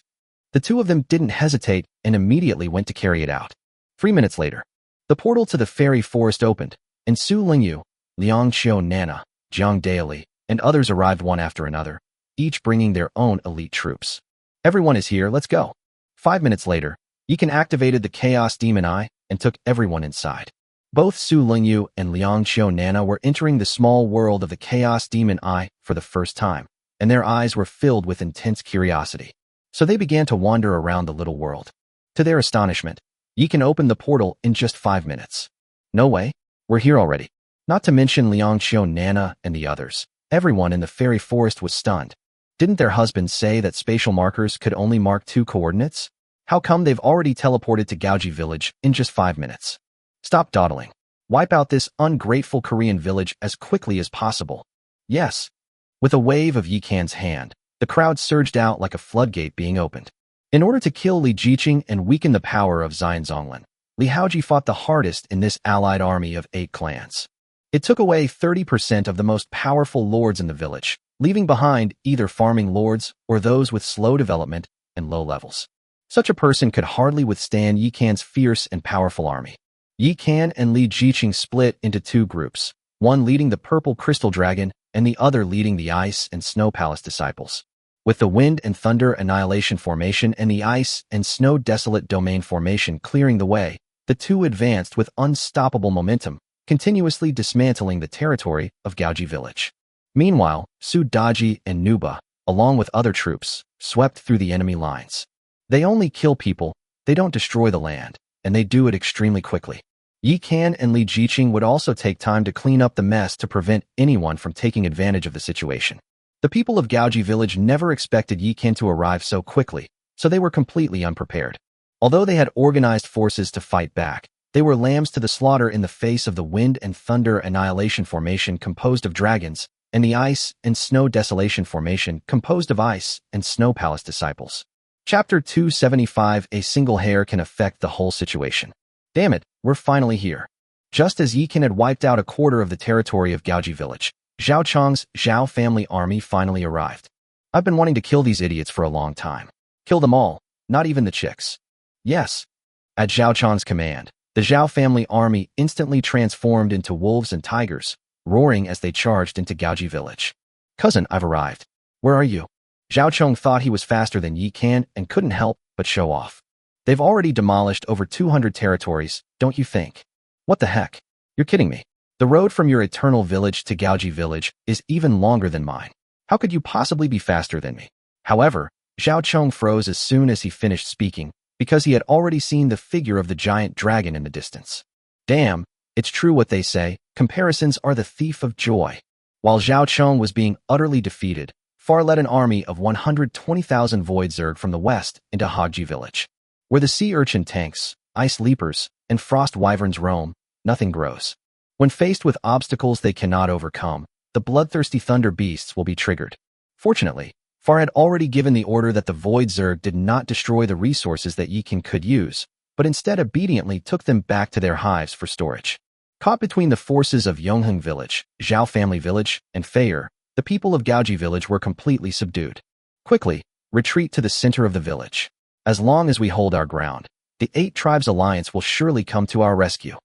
The two of them didn't hesitate and immediately went to carry it out. 3 minutes later, the portal to the fairy forest opened, and Su Lingyu, Liang Xiu Nana, Jiang Daili, and others arrived one after another, each bringing their own elite troops. Everyone is here, let's go. 5 minutes later, Yikan activated the Chaos Demon Eye and took everyone inside. Both Su Lingyu and Liang Xiu Nana were entering the small world of the Chaos Demon Eye for the first time, and their eyes were filled with intense curiosity. So they began to wander around the little world. To their astonishment, Yikan opened the portal in just 5 minutes. No way, we're here already. Not to mention Liang Xiu Nana and the others. Everyone in the fairy forest was stunned. Didn't their husbands say that spatial markers could only mark 2 coordinates? How come they've already teleported to Gaoji village in just 5 minutes? Stop dawdling. Wipe out this ungrateful Korean village as quickly as possible. Yes. With a wave of Yikan's hand, the crowd surged out like a floodgate being opened. In order to kill Li Jiqing and weaken the power of Xian Zonglin, Li Haoji fought the hardest in this allied army of 8 clans. It took away 30% of the most powerful lords in the village, leaving behind either farming lords or those with slow development and low levels. Such a person could hardly withstand Yikan's fierce and powerful army. Yikan and Li Jiqing split into 2 groups, one leading the Purple Crystal Dragon and the other leading the Ice and Snow Palace disciples. With the Wind and Thunder Annihilation Formation and the Ice and Snow Desolate Domain Formation clearing the way, the two advanced with unstoppable momentum, continuously dismantling the territory of Gaoji village. Meanwhile, Su Daji and Nuba, along with other troops, swept through the enemy lines. They only kill people, they don't destroy the land, and they do it extremely quickly. Yikan and Li Jiqing would also take time to clean up the mess to prevent anyone from taking advantage of the situation. The people of Gaoji village never expected Yikan to arrive so quickly, so they were completely unprepared. Although they had organized forces to fight back, they were lambs to the slaughter in the face of the Wind and Thunder Annihilation Formation composed of dragons, and the Ice and Snow Desolation Formation composed of Ice and Snow Palace disciples. Chapter 275. A single hair can affect the whole situation. Damn it, we're finally here. Just as Yikan had wiped out a quarter of the territory of Gaoji village, Zhao Chong's Zhao family army finally arrived. I've been wanting to kill these idiots for a long time. Kill them all, not even the chicks. Yes. At Zhao Chong's command, the Zhao family army instantly transformed into wolves and tigers, roaring as they charged into Gaoji village. Cousin, I've arrived. Where are you? Zhao Chong thought he was faster than Yikan and couldn't help but show off. They've already demolished over 200 territories, don't you think? What the heck? You're kidding me. The road from your eternal village to Gaoji village is even longer than mine. How could you possibly be faster than me? However, Zhao Chong froze as soon as he finished speaking, because he had already seen the figure of the giant dragon in the distance. Damn, it's true what they say, comparisons are the thief of joy. While Zhao Chong was being utterly defeated, Far led an army of 120,000 Void Zerg from the west into Hogji village. Where the sea urchin tanks, ice leapers, and frost wyverns roam, nothing grows. When faced with obstacles they cannot overcome, the bloodthirsty thunder beasts will be triggered. Fortunately, Far had already given the order that the Void Zerg did not destroy the resources that Yikan could use, but instead obediently took them back to their hives for storage. Caught between the forces of Yongheng village, Zhao family village, and Feier, the people of Gaoji village were completely subdued. Quickly, retreat to the center of the village. As long as we hold our ground, The 8 Tribes Alliance will surely come to our rescue.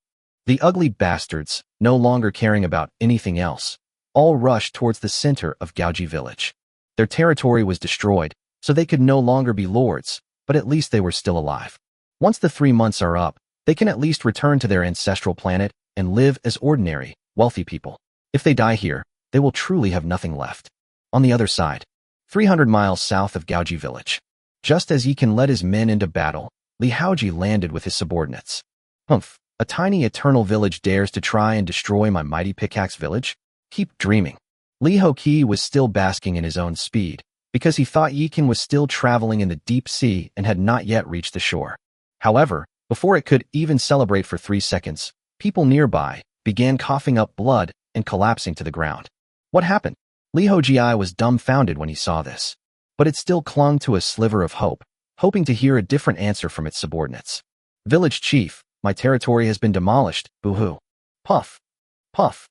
The ugly bastards, no longer caring about anything else, all rushed towards the center of Gaoji village. Their territory was destroyed, so they could no longer be lords, but at least they were still alive. Once the 3 months are up, they can at least return to their ancestral planet and live as ordinary, wealthy people. If they die here, they will truly have nothing left. On the other side, 300 miles south of Gaoji village, just as Yi Can led his men into battle, Li Haoji landed with his subordinates. Humph, a tiny eternal village dares to try and destroy my mighty pickaxe village? Keep dreaming. Li Hoqi was still basking in his own speed, because he thought Yi Can was still traveling in the deep sea and had not yet reached the shore. However, before it could even celebrate for 3 seconds, people nearby began coughing up blood and collapsing to the ground. What happened? Li Hojii was dumbfounded when he saw this, but it still clung to a sliver of hope, hoping to hear a different answer from its subordinates. Village chief, my territory has been demolished, boo-hoo. Puff. Puff.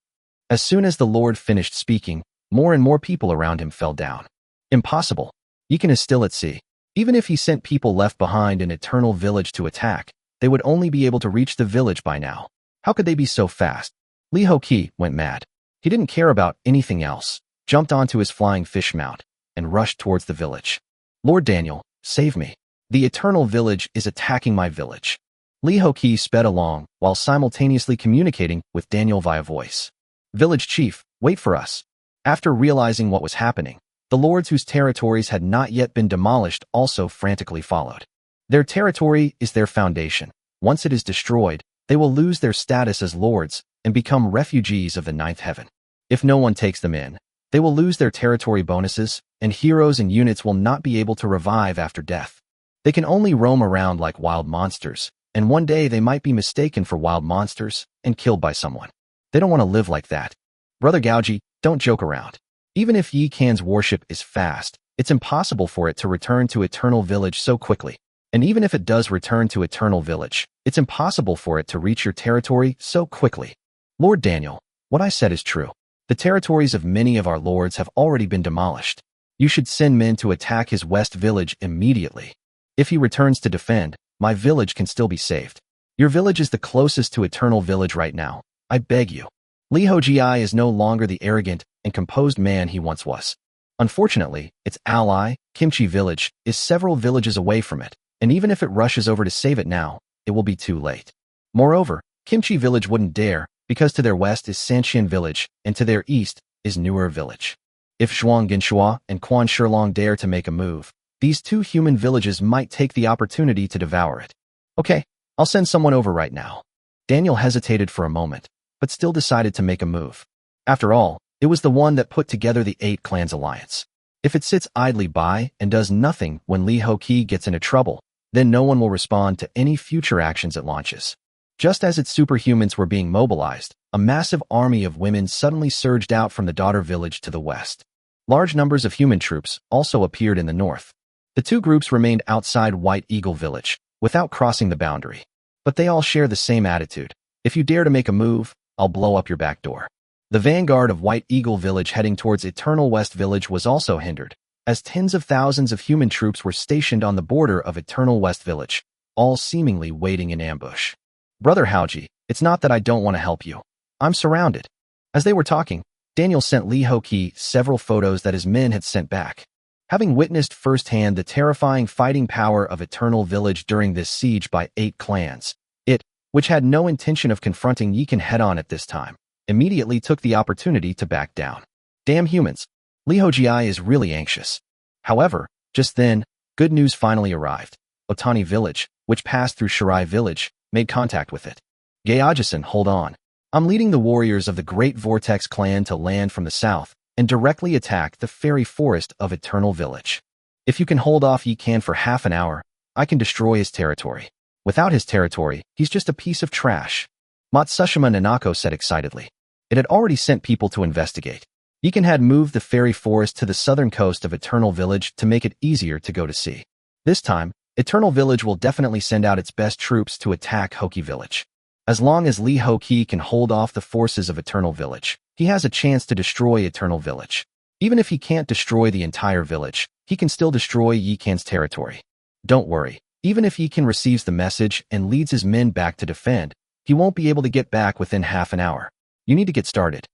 As soon as the Lord finished speaking, more and more people around him fell down. Impossible. Yi Can is still at sea. Even if he sent people left behind in Eternal Village to attack, they would only be able to reach the village by now. How could they be so fast? Li Hoqi went mad. He didn't care about anything else, jumped onto his flying fish mount, and rushed towards the village. Lord Daniel, save me. The Eternal Village is attacking my village. Li Hoqi sped along while simultaneously communicating with Daniel via voice. Village chief, wait for us. After realizing what was happening, the lords whose territories had not yet been demolished also frantically followed. Their territory is their foundation. Once it is destroyed, they will lose their status as lords and become refugees of the ninth heaven. If no one takes them in, they will lose their territory bonuses, and heroes and units will not be able to revive after death. They can only roam around like wild monsters, and one day they might be mistaken for wild monsters and killed by someone. They don't want to live like that. Brother Gaoji, don't joke around. Even if Yi Can's warship is fast, it's impossible for it to return to Eternal Village so quickly. And even if it does return to Eternal Village, it's impossible for it to reach your territory so quickly. Lord Daniel, what I said is true. The territories of many of our lords have already been demolished. You should send men to attack his west village immediately. If he returns to defend, my village can still be saved. Your village is the closest to Eternal Village right now. I beg you. Li Hojii is no longer the arrogant and composed man he once was. Unfortunately, its ally, Kimchi Village, is several villages away from it, and even if it rushes over to save it now, it will be too late. Moreover, Kimchi Village wouldn't dare, because to their west is Sanxian Village, and to their east is Newer Village. If Zhuang Ginshua and Quan Shilong dare to make a move, these two human villages might take the opportunity to devour it. Okay, I'll send someone over right now. Daniel hesitated for a moment, but still decided to make a move. After all, it was the one that put together the 8 Clans Alliance. If it sits idly by and does nothing when Li Hoqi gets into trouble, then no one will respond to any future actions it launches. Just as its superhumans were being mobilized, a massive army of women suddenly surged out from the daughter village to the west. Large numbers of human troops also appeared in the north. The two groups remained outside White Eagle Village, without crossing the boundary. But they all share the same attitude. If you dare to make a move, I'll blow up your back door. The vanguard of White Eagle Village heading towards Eternal West Village was also hindered, as tens of thousands of human troops were stationed on the border of Eternal West Village, all seemingly waiting in ambush. Brother Haoji, it's not that I don't want to help you. I'm surrounded. As they were talking, Daniel sent Li Hoqi several photos that his men had sent back. Having witnessed firsthand the terrifying fighting power of Eternal Village during this siege by 8 clans, it, which had no intention of confronting Yi Can head-on at this time, immediately took the opportunity to back down. Damn humans. Li Hojii is really anxious. However, just then, good news finally arrived. Otani Village, which passed through Shirai Village, made contact with it. Gayajasan, hold on. I'm leading the warriors of the Great Vortex clan to land from the south and directly attack the fairy forest of Eternal Village. If you can hold off Yi Can for half an hour, I can destroy his territory. Without his territory, he's just a piece of trash. Matsushima Nanako said excitedly. It had already sent people to investigate. Yi Can had moved the fairy forest to the southern coast of Eternal Village to make it easier to go to sea. This time, Eternal Village will definitely send out its best troops to attack Hoki Village. As long as Li Hoqi can hold off the forces of Eternal Village, he has a chance to destroy Eternal Village. Even if he can't destroy the entire village, he can still destroy Yi Can's territory. Don't worry, Even if Yikan receives the message and leads his men back to defend, he won't be able to get back within half an hour. You need to get started.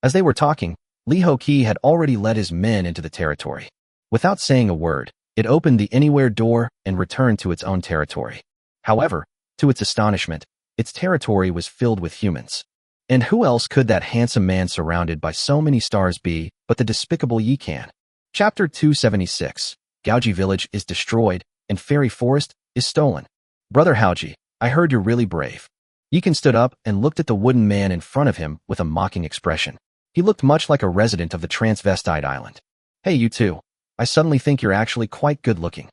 As they were talking, Lee Ho-ki had already led his men into the territory. Without saying a word, it opened the anywhere door and returned to its own territory. However, to its astonishment, its territory was filled with humans. And who else could that handsome man surrounded by so many stars be but the despicable Yikan? Chapter 276. Gaoji Village is destroyed, and Fairy Forest is stolen. Brother Haoji, I heard you're really brave. Yikan stood up and looked at the wooden man in front of him with a mocking expression. He looked much like a resident of the transvestite island. Hey, you two. I suddenly think you're actually quite good-looking.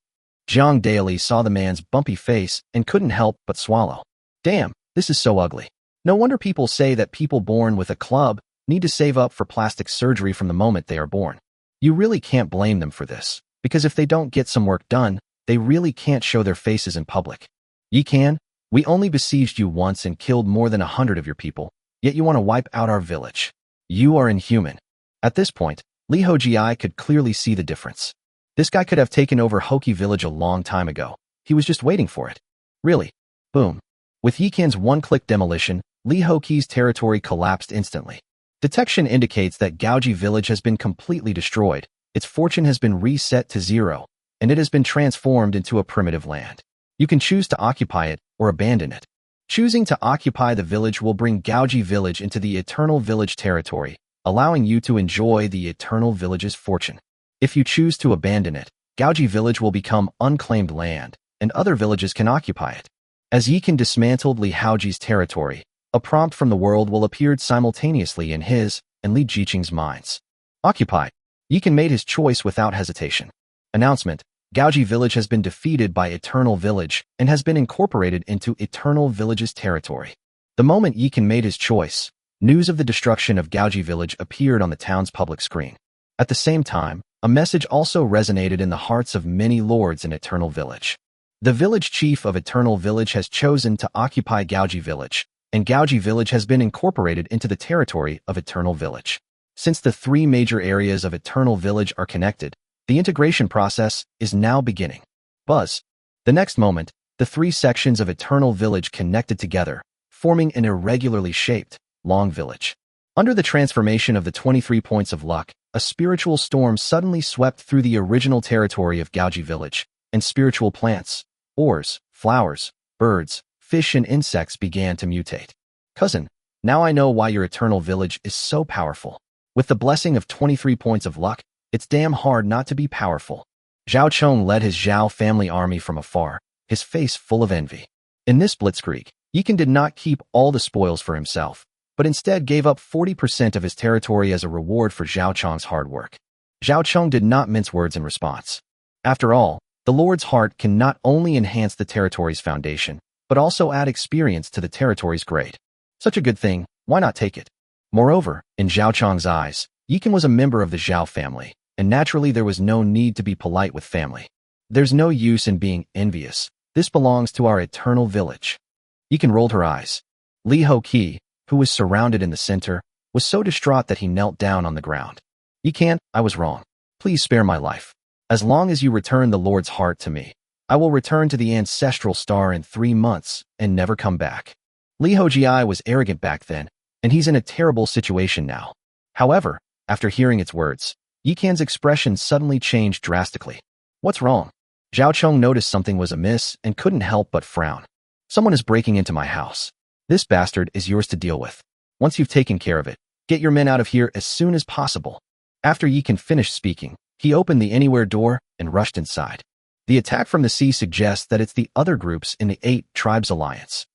Jiang Daily saw the man's bumpy face and couldn't help but swallow. Damn, this is so ugly. No wonder people say that people born with a club need to save up for plastic surgery from the moment they are born. You really can't blame them for this, because if they don't get some work done, they really can't show their faces in public. Yikan, we only besieged you once and killed more than 100 of your people, yet you want to wipe out our village. You are inhuman. At this point, Lee Ho-ji could clearly see the difference. This guy could have taken over Hoki village a long time ago. He was just waiting for it. Really? Boom. With Yikan's one-click demolition, Lee Ho-ki's territory collapsed instantly. Detection indicates that Gaoji village has been completely destroyed, its fortune has been reset to 0, and it has been transformed into a primitive land. You can choose to occupy it or abandon it. Choosing to occupy the village will bring Gaoji village into the Eternal Village territory, allowing you to enjoy the Eternal Village's fortune. If you choose to abandon it, Gaoji village will become unclaimed land, and other villages can occupy it. As Yikan dismantled Li Haoji's territory, a prompt from the world will appear simultaneously in his and Li Jiqing's minds. Occupy. Yikan made his choice without hesitation. Announcement. Gaoji village has been defeated by Eternal Village and has been incorporated into Eternal Village's territory. The moment Yikan made his choice, news of the destruction of Gaoji village appeared on the town's public screen. At the same time, a message also resonated in the hearts of many lords in Eternal Village. The village chief of Eternal Village has chosen to occupy Gaoji village, and Gaoji village has been incorporated into the territory of Eternal Village. Since the 3 major areas of Eternal Village are connected, the integration process is now beginning. Buzz. The next moment, the 3 sections of Eternal Village connected together, forming an irregularly shaped, long village. Under the transformation of the 23 points of luck, a spiritual storm suddenly swept through the original territory of Gaoji village, and spiritual plants, ores, flowers, birds, fish and insects began to mutate. Cousin, now I know why your Eternal Village is so powerful. With the blessing of 23 points of luck, it's damn hard not to be powerful. Zhao Chong led his Zhao family army from afar, his face full of envy. In this blitzkrieg, Yikan did not keep all the spoils for himself, but instead gave up 40% of his territory as a reward for Zhao Chong's hard work. Zhao Chong did not mince words in response. After all, the Lord's heart can not only enhance the territory's foundation, but also add experience to the territory's grade. Such a good thing, why not take it? Moreover, in Zhao Chong's eyes, Yikan was a member of the Zhao family, and naturally there was no need to be polite with family. There's no use in being envious. This belongs to our Eternal Village. Yikan rolled her eyes. Li Ho-ki, who was surrounded in the center, was so distraught that he knelt down on the ground. Yikan, I was wrong. Please spare my life. As long as you return the Lord's heart to me, I will return to the ancestral star in 3 months and never come back. Li Ho-ji was arrogant back then, and he's in a terrible situation now. However, after hearing its words, Yikan's expression suddenly changed drastically. What's wrong? Zhao Chong noticed something was amiss and couldn't help but frown. Someone is breaking into my house. This bastard is yours to deal with. Once you've taken care of it, get your men out of here as soon as possible. After Yikan finished speaking, he opened the anywhere door and rushed inside. The attack from the sea suggests that it's the other groups in the 8 Tribes Alliance.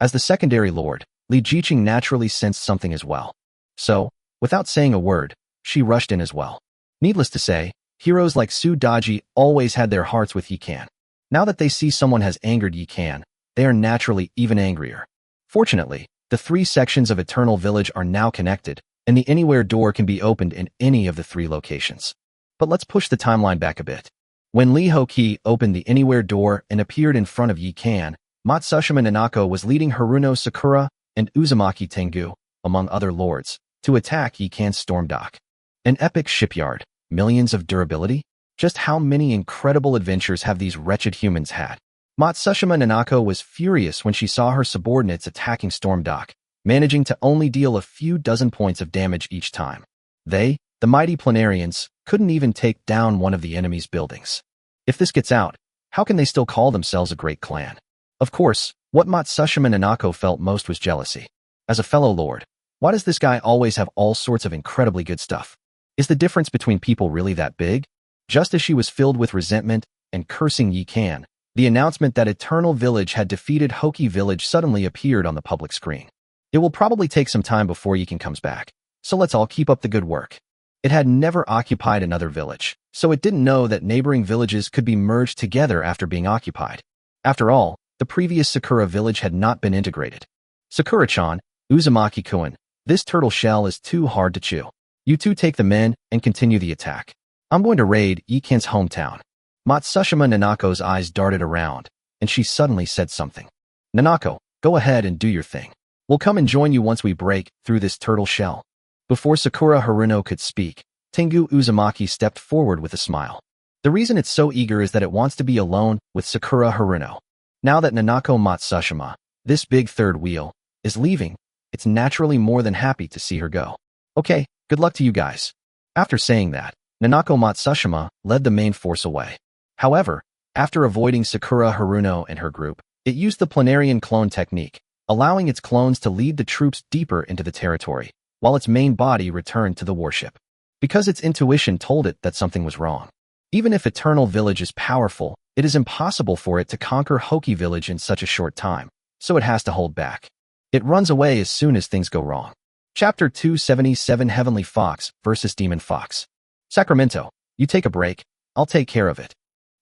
As the secondary lord, Li Jiqing naturally sensed something as well. So, without saying a word, she rushed in as well. Needless to say, heroes like Su Daji always had their hearts with Yikan. Now that they see someone has angered Yikan, they are naturally even angrier. Fortunately, the 3 sections of Eternal Village are now connected, and the anywhere door can be opened in any of the 3 locations. But let's push the timeline back a bit. When Lee Ho-ki opened the anywhere door and appeared in front of Yikan, Matsushima Nanako was leading Haruno Sakura and Uzumaki Tengu, among other lords, to attack Yikan's storm dock. An epic shipyard, millions of durability? Just how many incredible adventures have these wretched humans had? Matsushima Nanako was furious when she saw her subordinates attacking Storm Dock, managing to only deal a few dozen points of damage each time. They, the mighty Planarians, couldn't even take down one of the enemy's buildings. If this gets out, how can they still call themselves a great clan? Of course, what Matsushima Nanako felt most was jealousy. As a fellow lord, why does this guy always have all sorts of incredibly good stuff? Is the difference between people really that big? Just as she was filled with resentment and cursing Yikan, the announcement that Eternal Village had defeated Hoki Village suddenly appeared on the public screen. It will probably take some time before Yikan comes back, so let's all keep up the good work. It had never occupied another village, so it didn't know that neighboring villages could be merged together after being occupied. After all, the previous Sakura village had not been integrated. Sakura-chan, Uzumaki-kun, this turtle shell is too hard to chew. You two take the men and continue the attack. I'm going to raid Yikan's hometown. Matsushima Nanako's eyes darted around, and she suddenly said something. Nanako, go ahead and do your thing. We'll come and join you once we break through this turtle shell. Before Sakura Haruno could speak, Tengu Uzumaki stepped forward with a smile. The reason it's so eager is that it wants to be alone with Sakura Haruno. Now that Nanako Matsushima, this big third wheel, is leaving, it's naturally more than happy to see her go. Okay, good luck to you guys. After saying that, Nanako Matsushima led the main force away. However, after avoiding Sakura Haruno and her group, it used the Planarian clone technique, allowing its clones to lead the troops deeper into the territory, while its main body returned to the warship. Because its intuition told it that something was wrong. Even if Eternal Village is powerful, it is impossible for it to conquer Hoki Village in such a short time, so it has to hold back. It runs away as soon as things go wrong. Chapter 277 Heavenly Fox vs. Demon Fox. Sacramento, you take a break, I'll take care of it.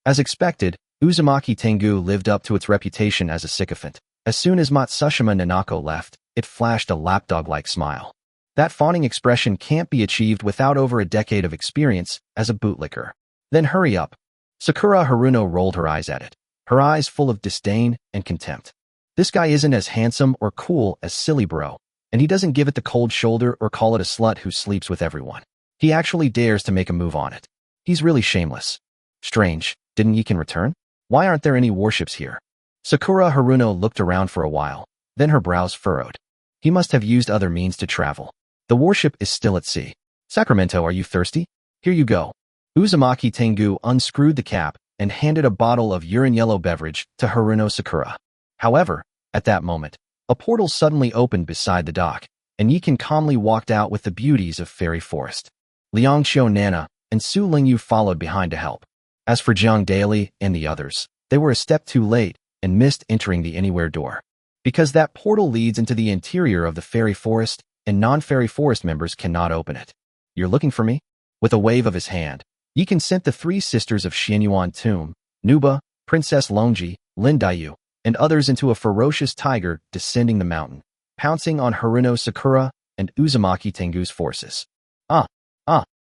As expected, Uzumaki Tengu lived up to its reputation as a sycophant. As soon as Matsushima Nanako left, it flashed a lapdog-like smile. That fawning expression can't be achieved without over a decade of experience as a bootlicker. Then hurry up. Sakura Haruno rolled her eyes at it, her eyes full of disdain and contempt. This guy isn't as handsome or cool as Silly Bro, and he doesn't give it the cold shoulder or call it a slut who sleeps with everyone. He actually dares to make a move on it. He's really shameless. Strange, didn't Yikan return? Why aren't there any warships here? Sakura Haruno looked around for a while, then her brows furrowed. He must have used other means to travel. The warship is still at sea. Sacramento, are you thirsty? Here you go. Uzumaki Tengu unscrewed the cap and handed a bottle of urine yellow beverage to Haruno Sakura. However, at that moment, a portal suddenly opened beside the dock, and Yikan calmly walked out with the beauties of Fairy Forest. Liangxiu Nana and Su Lingyu followed behind to help. As for Jiang Daily and the others, they were a step too late and missed entering the Anywhere door. Because that portal leads into the interior of the Fairy Forest, and non-Fairy Forest members cannot open it. You're looking for me? With a wave of his hand, Yikan sent the three sisters of Xianyuan Tomb, Nuba, Princess Longji, Lin Dayu, and others into a ferocious tiger descending the mountain, pouncing on Haruno Sakura and Uzumaki Tengu's forces.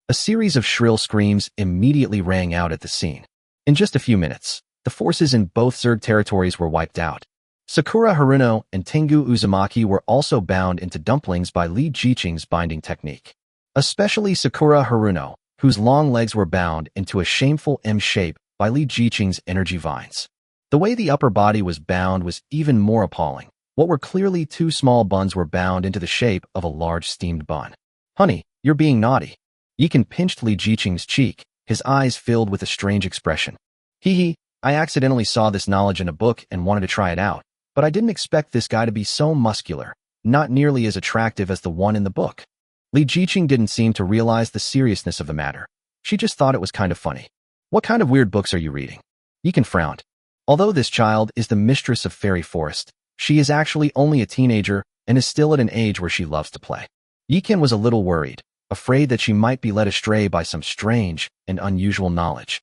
A series of shrill screams immediately rang out at the scene. In just a few minutes, the forces in both Zerg territories were wiped out. Sakura Haruno and Tengu Uzumaki were also bound into dumplings by Li Jiqing's binding technique. Especially Sakura Haruno, whose long legs were bound into a shameful M shape by Li Jiqing's energy vines. The way the upper body was bound was even more appalling. What were clearly two small buns were bound into the shape of a large steamed bun. Honey, you're being naughty. Yikan pinched Li Jiqing's cheek, his eyes filled with a strange expression. Hee, I accidentally saw this knowledge in a book and wanted to try it out, but I didn't expect this guy to be so muscular, not nearly as attractive as the one in the book. Li Jiqing didn't seem to realize the seriousness of the matter. She just thought it was kind of funny. What kind of weird books are you reading? Yikan frowned. Although this child is the mistress of Fairy Forest, she is actually only a teenager and is still at an age where she loves to play. Yikan was a little worried, afraid that she might be led astray by some strange and unusual knowledge.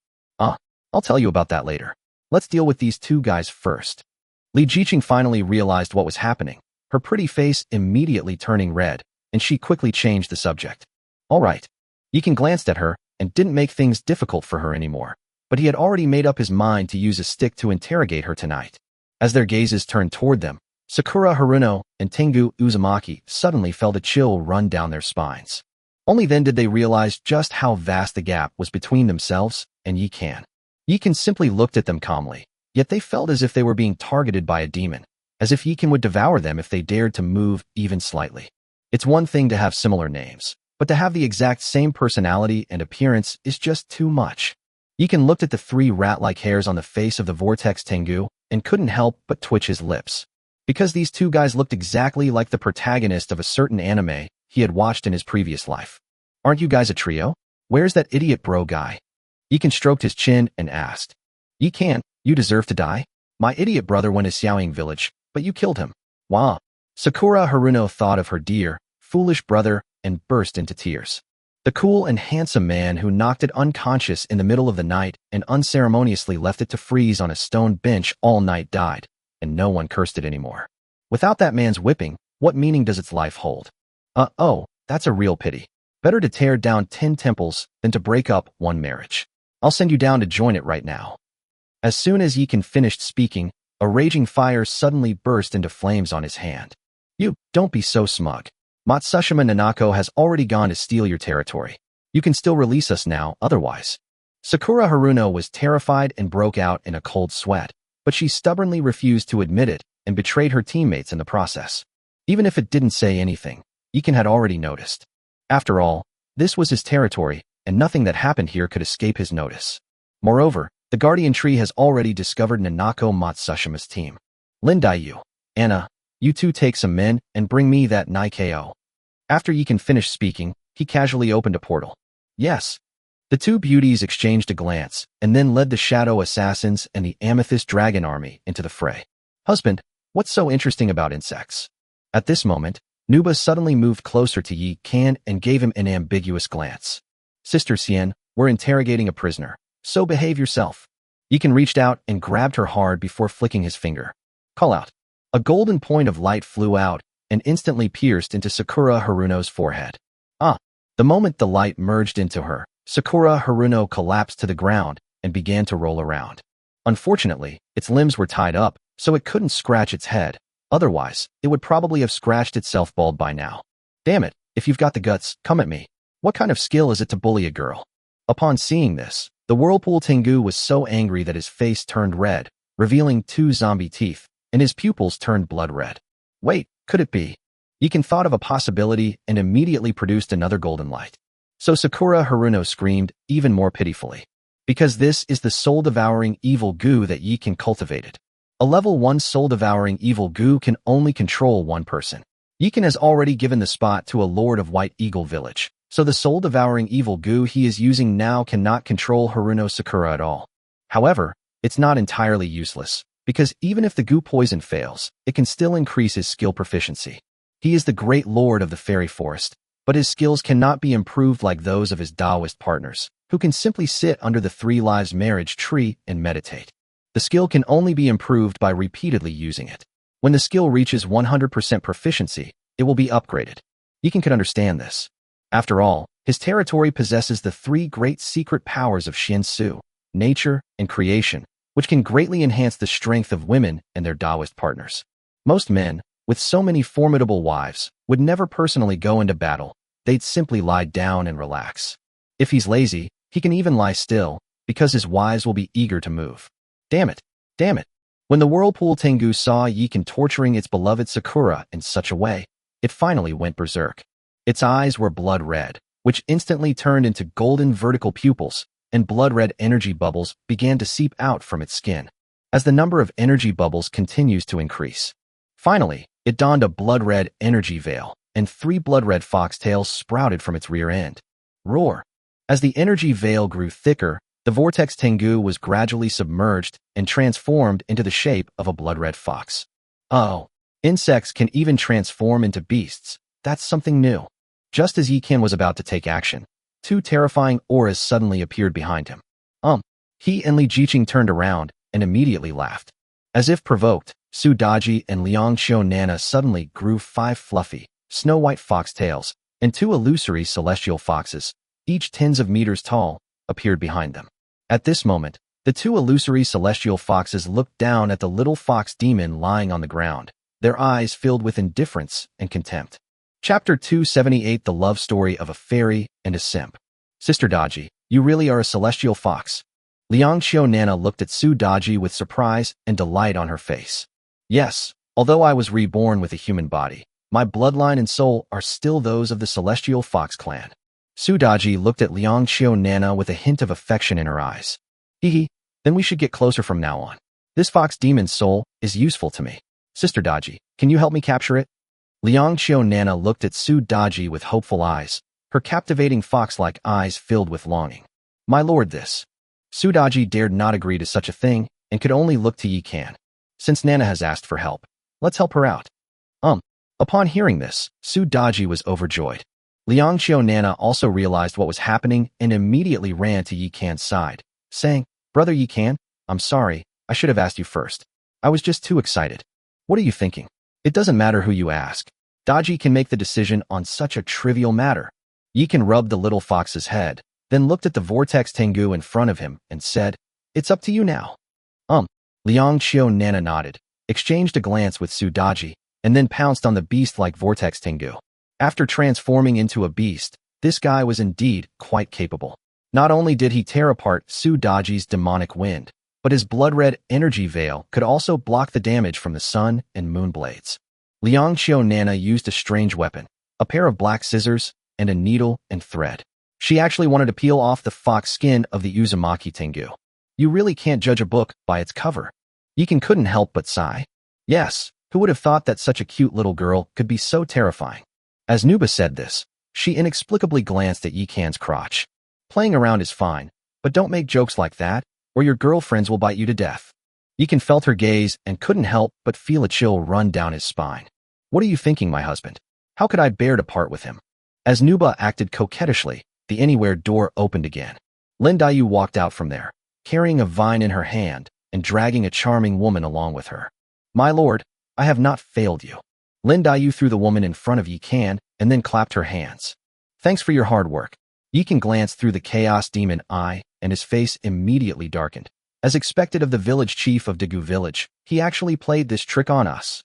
I'll tell you about that later. Let's deal with these two guys first. Li Jiqing finally realized what was happening, her pretty face immediately turning red, and she quickly changed the subject. All right. Yikan glanced at her and didn't make things difficult for her anymore, but he had already made up his mind to use a stick to interrogate her tonight. As their gazes turned toward them, Sakura Haruno and Tengu Uzumaki suddenly felt a chill run down their spines. Only then did they realize just how vast the gap was between themselves and Yikan. Yikan simply looked at them calmly, Yet they felt as if they were being targeted by a demon, as if Yikan would devour them if they dared to move even slightly. It's one thing to have similar names, but to have the exact same personality and appearance is just too much. Yikan looked at the 3 rat-like hairs on the face of the Vortex Tengu and couldn't help but twitch his lips. Because these 2 guys looked exactly like the protagonist of a certain anime he had watched in his previous life. Aren't you guys a trio? Where's that idiot bro guy? Yikan stroked his chin and asked. Yikan, you deserve to die? My idiot brother went to Xiaoying village, but you killed him. Wah. Sakura Haruno thought of her dear, foolish brother and burst into tears. The cool and handsome man who knocked it unconscious in the middle of the night and unceremoniously left it to freeze on a stone bench all night died, and no one cursed it anymore. Without that man's whipping, what meaning does its life hold? Oh, that's a real pity. Better to tear down 10 temples than to break up 1 marriage. I'll send you down to join it right now. As soon as Yikan finished speaking, a raging fire suddenly burst into flames on his hand. You, don't be so smug. Matsushima Nanako has already gone to steal your territory. You can still release us now, otherwise. Sakura Haruno was terrified and broke out in a cold sweat, but she stubbornly refused to admit it and betrayed her teammates in the process. Even if it didn't say anything, Yikan had already noticed. After all, this was his territory, and nothing that happened here could escape his notice. Moreover, the Guardian Tree has already discovered Nanako Matsushima's team. Lindayu, Anna, you 2 take some men and bring me that Nikao. After Yikan finished speaking, he casually opened a portal. Yes. The 2 beauties exchanged a glance and then led the Shadow Assassins and the Amethyst Dragon Army into the fray. Husband, what's so interesting about insects? At this moment, Nuba suddenly moved closer to Yikan and gave him an ambiguous glance. Sister Xian, we're interrogating a prisoner, so behave yourself. Yikan reached out and grabbed her hard before flicking his finger. Call out. A golden point of light flew out and instantly pierced into Sakura Haruno's forehead. The moment the light merged into her, Sakura Haruno collapsed to the ground and began to roll around. Unfortunately, its limbs were tied up, so it couldn't scratch its head. Otherwise, it would probably have scratched itself bald by now. Damn it, if you've got the guts, come at me. What kind of skill is it to bully a girl? Upon seeing this, the Whirlpool Tengu was so angry that his face turned red, revealing 2 zombie teeth, and his pupils turned blood red. Wait, could it be? Yikan thought of a possibility and immediately produced another golden light. So Sakura Haruno screamed even more pitifully. Because this is the soul-devouring evil goo that Yikan cultivated. A level 1 soul-devouring evil goo can only control 1 person. Yikan has already given the spot to a Lord of White Eagle Village, so the soul-devouring evil goo he is using now cannot control Haruno Sakura at all. However, it's not entirely useless, because even if the goo poison fails, it can still increase his skill proficiency. He is the great lord of the fairy forest, but his skills cannot be improved like those of his Taoist partners, who can simply sit under the 3 lives marriage tree and meditate. The skill can only be improved by repeatedly using it. When the skill reaches 100% proficiency, it will be upgraded. Yikan could understand this. After all, his territory possesses the 3 great secret powers of Shinsu, nature, and creation, which can greatly enhance the strength of women and their Taoist partners. Most men, with so many formidable wives, would never personally go into battle. They'd simply lie down and relax. If he's lazy, he can even lie still, because his wives will be eager to move. Damn it! Damn it! When the Whirlpool Tengu saw Yikan torturing its beloved Sakura in such a way, it finally went berserk. Its eyes were blood red, which instantly turned into golden vertical pupils, and blood-red energy bubbles began to seep out from its skin. As the number of energy bubbles continues to increase. Finally, it donned a blood-red energy veil, and 3 blood-red foxtails sprouted from its rear end. Roar! As the energy veil grew thicker, the Vortex Tengu was gradually submerged and transformed into the shape of a blood-red fox. Oh, insects can even transform into beasts. That's something new. Just as Yikan was about to take action, 2 terrifying auras suddenly appeared behind him. He and Li Jiqing turned around and immediately laughed. As if provoked, Su Daji and Liang Xiu Nana suddenly grew 5 fluffy, snow-white foxtails, and 2 illusory celestial foxes, each tens of meters tall, appeared behind them. At this moment, the 2 illusory celestial foxes looked down at the little fox demon lying on the ground, their eyes filled with indifference and contempt. Chapter 278 The Love Story of a Fairy and a Simp. Sister Daji, you really are a celestial fox. Liang Nana looked at Su Daji with surprise and delight on her face. Yes, although I was reborn with a human body, my bloodline and soul are still those of the Celestial Fox clan. Su Daji looked at Liang Nana with a hint of affection in her eyes. Hee, then we should get closer from now on. This fox demon's soul is useful to me. Sister Daji, can you help me capture it? Liang Nana looked at Su Daji with hopeful eyes, her captivating fox-like eyes filled with longing. My lord, this. Su Daji dared not agree to such a thing and could only look to Yi Kan. Since Nana has asked for help, let's help her out. Upon hearing this, Su Daji was overjoyed. Liang Nana also realized what was happening and immediately ran to Yi Kan's side, saying, Brother Yi Kan, I'm sorry, I should have asked you first. I was just too excited. What are you thinking? It doesn't matter who you ask. Daji can make the decision on such a trivial matter. Yi Kan rubbed the little fox's head, then looked at the vortex Tengu in front of him and said, It's up to you now. Liang Nana nodded, exchanged a glance with Su Daji, and then pounced on the beast-like vortex Tengu. After transforming into a beast, this guy was indeed quite capable. Not only did he tear apart Su Daji's demonic wind, but his blood-red energy veil could also block the damage from the sun and moon blades. Liang Nana used a strange weapon, a pair of black scissors, and a needle and thread. She actually wanted to peel off the fox skin of the Uzumaki Tengu. You really can't judge a book by its cover. Yi Kan couldn't help but sigh. Yes, who would have thought that such a cute little girl could be so terrifying? As Nuba said this, she inexplicably glanced at Yi Kan's crotch. Playing around is fine, but don't make jokes like that, or your girlfriends will bite you to death. Yi Kan felt her gaze and couldn't help but feel a chill run down his spine. What are you thinking, my husband? How could I bear to part with him? As Nuba acted coquettishly, the anywhere door opened again. Lin Dayu walked out from there, carrying a vine in her hand and dragging a charming woman along with her. My lord, I have not failed you. Lin Dayu threw the woman in front of Yi Kan and then clapped her hands. Thanks for your hard work. Yi Kan glanced through the chaos demon eye and his face immediately darkened. As expected of the village chief of Daegu village, he actually played this trick on us.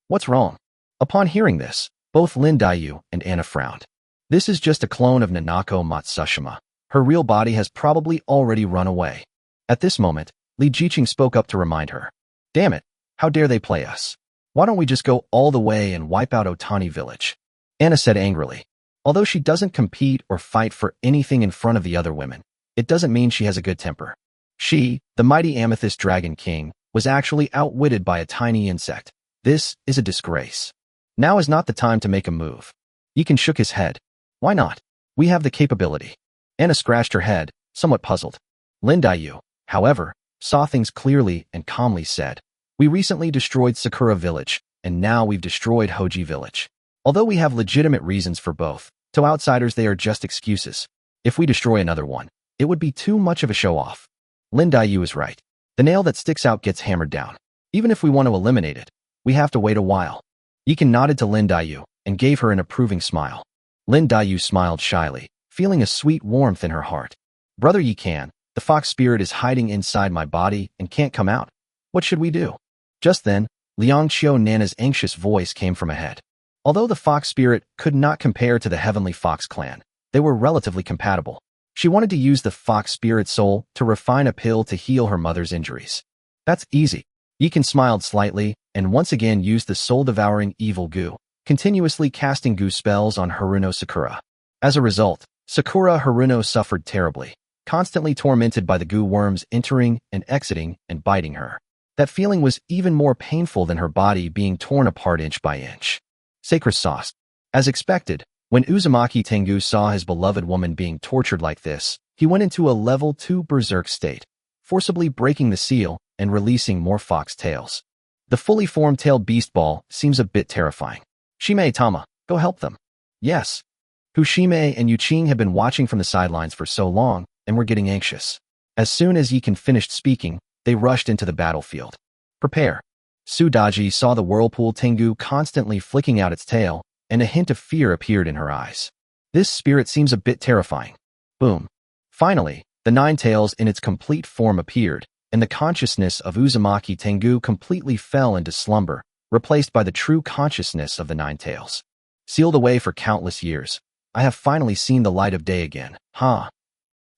What's wrong? Upon hearing this, both Lin Dayu and Anna frowned. This is just a clone of Nanako Matsushima. Her real body has probably already run away. At this moment, Li Jiqing spoke up to remind her. Damn it, how dare they play us? Why don't we just go all the way and wipe out Otani village? Anna said angrily. Although she doesn't compete or fight for anything in front of the other women, it doesn't mean she has a good temper. She, the mighty Amethyst Dragon King, was actually outwitted by a tiny insect. This is a disgrace. Now is not the time to make a move. Yi Kan shook his head. Why not? We have the capability. Anna scratched her head, somewhat puzzled. Lin Dayu, however, saw things clearly and calmly said, We recently destroyed Sakura village, and now we've destroyed Hoji village. Although we have legitimate reasons for both, to outsiders they are just excuses. If we destroy another one, it would be too much of a show-off. Lin Dayu is right. The nail that sticks out gets hammered down. Even if we want to eliminate it, we have to wait a while. Yi Kan nodded to Lin Dayu and gave her an approving smile. Lin Dayu smiled shyly, feeling a sweet warmth in her heart. Brother Yi Kan, the fox spirit is hiding inside my body and can't come out. What should we do? Just then, Liang Nana's anxious voice came from ahead. Although the fox spirit could not compare to the heavenly fox clan, they were relatively compatible. She wanted to use the fox spirit soul to refine a pill to heal her mother's injuries. That's easy. Yi Kan smiled slightly and once again used the soul-devouring evil goo, continuously casting goo spells on Haruno Sakura. As a result, Sakura Haruno suffered terribly, constantly tormented by the goo worms entering and exiting and biting her. That feeling was even more painful than her body being torn apart inch by inch. Sacred sauce. As expected, when Uzumaki Tengu saw his beloved woman being tortured like this, he went into a level 2 berserk state, forcibly breaking the seal and releasing more fox tails. The fully formed tailed beast ball seems a bit terrifying. Shime-tama, go help them. Yes. Fushime and Yuching have been watching from the sidelines for so long and were getting anxious. As soon as Yi Kan finished speaking, they rushed into the battlefield. Prepare. Su Daji saw the whirlpool Tengu constantly flicking out its tail, and a hint of fear appeared in her eyes. This spirit seems a bit terrifying. Boom. Finally, the nine tails in its complete form appeared, and the consciousness of Uzumaki Tengu completely fell into slumber, replaced by the true consciousness of the nine tails. Sealed away for countless years, I have finally seen the light of day again, huh?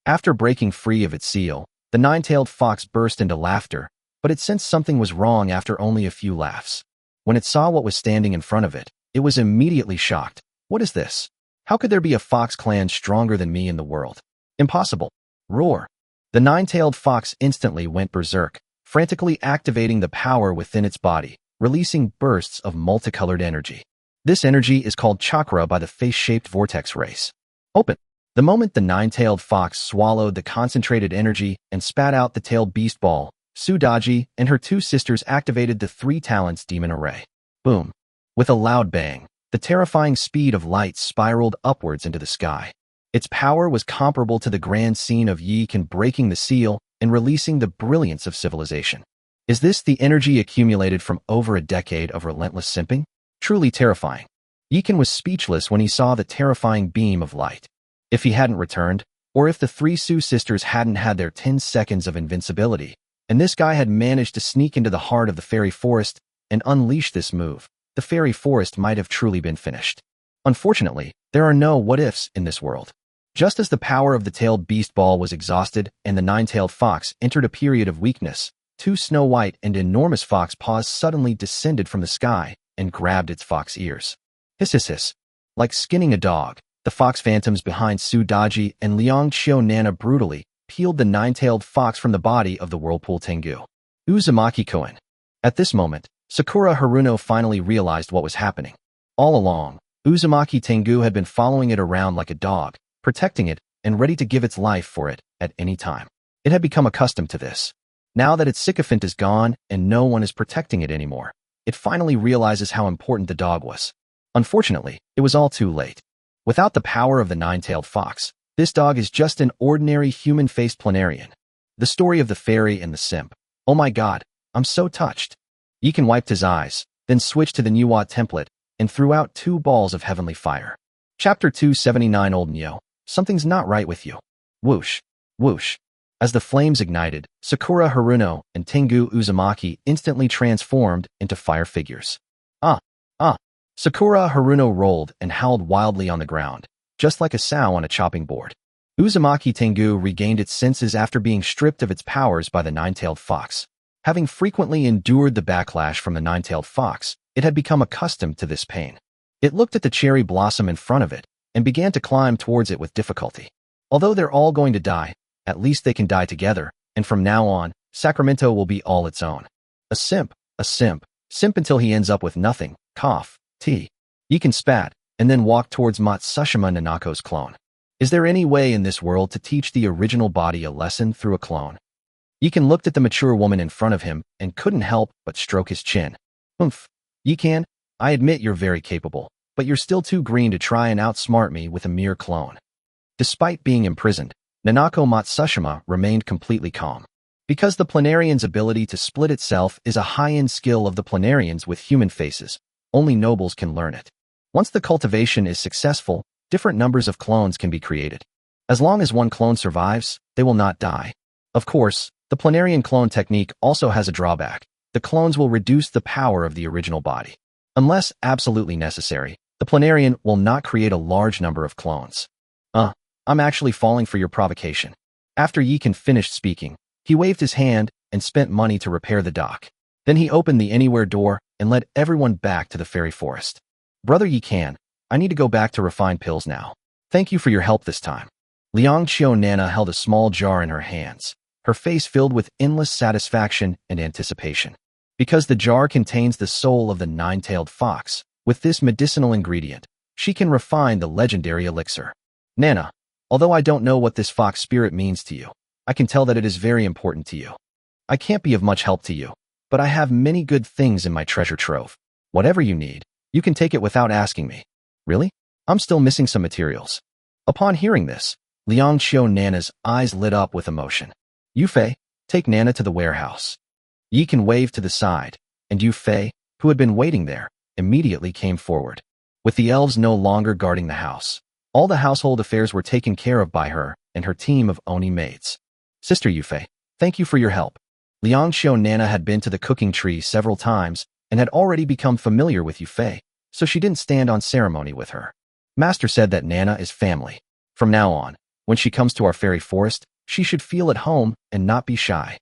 After breaking free of its seal, The nine-tailed fox burst into laughter, but it sensed something was wrong after only a few laughs. When it saw what was standing in front of it, it was immediately shocked. What is this? How could there be a fox clan stronger than me in the world? Impossible. Roar. The nine-tailed fox instantly went berserk, frantically activating the power within its body, releasing bursts of multicolored energy. This energy is called chakra by the face-shaped vortex race. Open. The moment the nine-tailed fox swallowed the concentrated energy and spat out the tailed beast ball, Sudaji and her two sisters activated the three talents demon array. Boom. With a loud bang, the terrifying speed of light spiraled upwards into the sky. Its power was comparable to the grand scene of Yikan breaking the seal and releasing the brilliance of civilization. Is this the energy accumulated from over a decade of relentless simping? Truly terrifying. Yikan was speechless when he saw the terrifying beam of light. If he hadn't returned, or if the three Su sisters hadn't had their 10 seconds of invincibility, and this guy had managed to sneak into the heart of the fairy forest and unleash this move, the fairy forest might have truly been finished. Unfortunately, there are no what-ifs in this world. Just as the power of the tailed beast ball was exhausted and the nine-tailed fox entered a period of weakness, two snow white and enormous fox paws suddenly descended from the sky and grabbed its fox ears. Hiss hiss hiss. Like skinning a dog, the fox phantoms behind Sudaji and Liang Qiu Nana brutally peeled the nine-tailed fox from the body of the whirlpool Tengu. Uzumaki Koen. At this moment, Sakura Haruno finally realized what was happening. All along, Uzumaki Tengu had been following it around like a dog, protecting it and ready to give its life for it at any time. It had become accustomed to this. Now that its sycophant is gone and no one is protecting it anymore, it finally realizes how important the dog was. Unfortunately, it was all too late. Without the power of the nine-tailed fox, this dog is just an ordinary human-faced planarian. The story of the fairy and the simp. Oh my god, I'm so touched. Yikan wiped his eyes, then switched to the Nuwa template and threw out 2 balls of heavenly fire. Chapter 279 Old Nyo. Something's not right with you. Whoosh. Whoosh. As the flames ignited, Sakura Haruno and Tengu Uzumaki instantly transformed into fire figures. Ah. Sakura Haruno rolled and howled wildly on the ground, just like a sow on a chopping board. Uzumaki Tengu regained its senses after being stripped of its powers by the nine-tailed fox. Having frequently endured the backlash from the nine-tailed fox, it had become accustomed to this pain. It looked at the cherry blossom in front of it and began to climb towards it with difficulty. Although they're all going to die, at least they can die together, and from now on, Sacramento will be all its own. A simp until he ends up with nothing, cough, tea. Yikan spat, and then walked towards Matsushima Nanako's clone. Is there any way in this world to teach the original body a lesson through a clone? Yikan looked at the mature woman in front of him and couldn't help but stroke his chin. Oomph. Yikan, I admit you're very capable, but you're still too green to try and outsmart me with a mere clone. Despite being imprisoned, Nanako Matsushima remained completely calm. Because the planarian's ability to split itself is a high-end skill of the planarians with human faces, only nobles can learn it. Once the cultivation is successful, different numbers of clones can be created. As long as one clone survives, they will not die. Of course, the planarian clone technique also has a drawback. The clones will reduce the power of the original body. Unless absolutely necessary, the planarian will not create a large number of clones. I'm actually falling for your provocation. After Yikan finished speaking, he waved his hand and spent money to repair the dock. Then he opened the anywhere door and led everyone back to the fairy forest. Brother Yikan, I need to go back to refined pills now. Thank you for your help this time. Liang Qiu Nana held a small jar in her hands, her face filled with endless satisfaction and anticipation. Because the jar contains the soul of the nine-tailed fox, with this medicinal ingredient, she can refine the legendary elixir. Nana, although I don't know what this fox spirit means to you, I can tell that it is very important to you. I can't be of much help to you, but I have many good things in my treasure trove. Whatever you need, you can take it without asking me. Really? I'm still missing some materials. Upon hearing this, Liang Qiu Nana's eyes lit up with emotion. Yufei, take Nana to the warehouse. Yikan waved to the side, and Yufei, who had been waiting there, immediately came forward. With the elves no longer guarding the house, all the household affairs were taken care of by her and her team of Oni maids. Sister Yufei, thank you for your help. Liang Qiu Nana had been to the cooking tree several times and had already become familiar with Yufei, so she didn't stand on ceremony with her. Master said that Nana is family. From now on, when she comes to our fairy forest, She should feel at home and not be shy.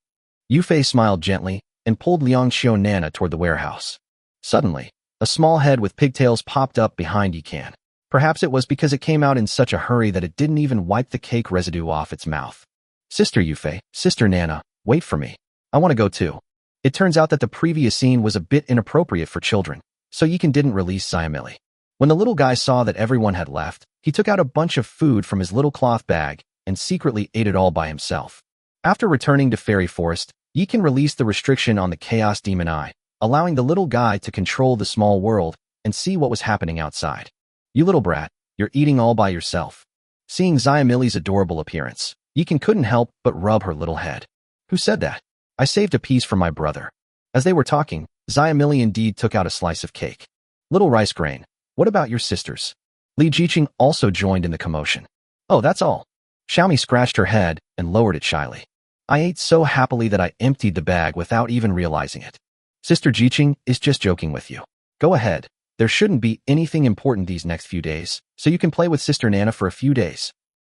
Yufei smiled gently and pulled Liang Xiao Nana toward the warehouse. Suddenly, a small head with pigtails popped up behind Yikan. Perhaps it was because it came out in such a hurry that it didn't even wipe the cake residue off its mouth. Sister Yufei, Sister Nana, wait for me. I want to go too. It turns out that the previous scene was a bit inappropriate for children, so Yikan didn't release Xiamili. When the little guy saw that everyone had left, he took out a bunch of food from his little cloth bag and secretly ate it all by himself. After returning to Fairy Forest, Yikan released the restriction on the Chaos Demon Eye, allowing the little guy to control the small world and see what was happening outside. You little brat, you're eating all by yourself. Seeing Xiamili's adorable appearance, Yikan couldn't help but rub her little head. Who said that? I saved a piece for my brother. As they were talking, Xiamili indeed took out a slice of cake. Little rice grain, what about your sisters? Li Jiqing also joined in the commotion. Oh, that's all. Xiaomi scratched her head and lowered it shyly. I ate so happily that I emptied the bag without even realizing it. Sister Jiqing is just joking with you. Go ahead. There shouldn't be anything important these next few days, so you can play with Sister Nana for a few days.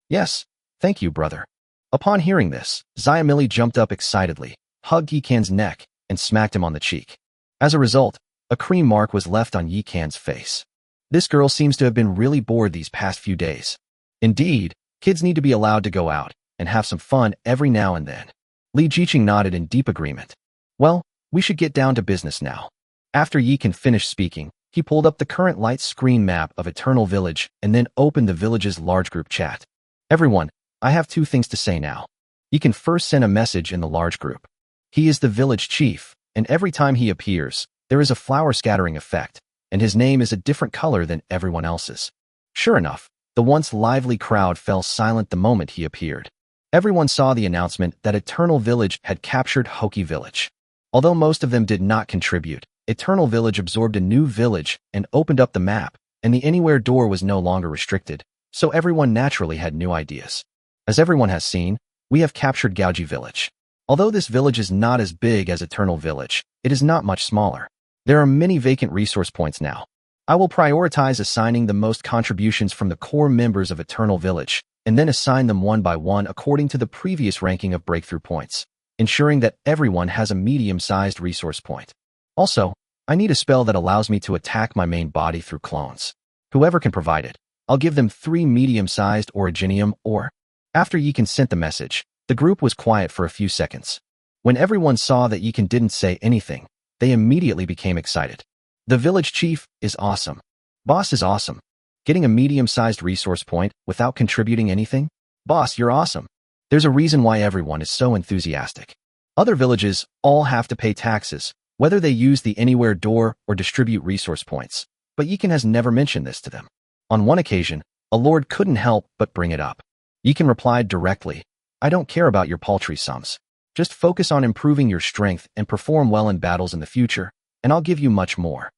Yes, thank you, brother. Upon hearing this, Xiamili jumped up excitedly, hugged Yikan's neck, and smacked him on the cheek. As a result, a cream mark was left on Yikan's face. This girl seems to have been really bored these past few days. Indeed, kids need to be allowed to go out and have some fun every now and then. Li Jiqing nodded in deep agreement. Well, we should get down to business now. After Yikan finished speaking, he pulled up the current light screen map of Eternal Village and then opened the village's large group chat. Everyone, I have 2 things to say now. Yikan first sent a message in the large group. He is the village chief, and every time he appears, there is a flower scattering effect, and his name is a different color than everyone else's. Sure enough, the once lively crowd fell silent the moment he appeared. Everyone saw the announcement that Eternal Village had captured Hoki Village. Although most of them did not contribute, Eternal Village absorbed a new village and opened up the map, and the Anywhere door was no longer restricted, so everyone naturally had new ideas. As everyone has seen, we have captured Gaoji Village. Although this village is not as big as Eternal Village, it is not much smaller. There are many vacant resource points now. I will prioritize assigning the most contributions from the core members of Eternal Village, and then assign them one by one according to the previous ranking of breakthrough points, ensuring that everyone has a medium-sized resource point. Also, I need a spell that allows me to attack my main body through clones. Whoever can provide it, I'll give them 3 medium-sized originium ore. After Yikan sent the message, the group was quiet for a few seconds. When everyone saw that Yikan didn't say anything, they immediately became excited. The village chief is awesome. Boss is awesome. Getting a medium-sized resource point without contributing anything? Boss, you're awesome. There's a reason why everyone is so enthusiastic. Other villages all have to pay taxes, whether they use the Anywhere door or distribute resource points, but Yikan has never mentioned this to them. On one occasion, a lord couldn't help but bring it up. Yikan replied directly, I don't care about your paltry sums. Just focus on improving your strength and perform well in battles in the future, and I'll give you much more.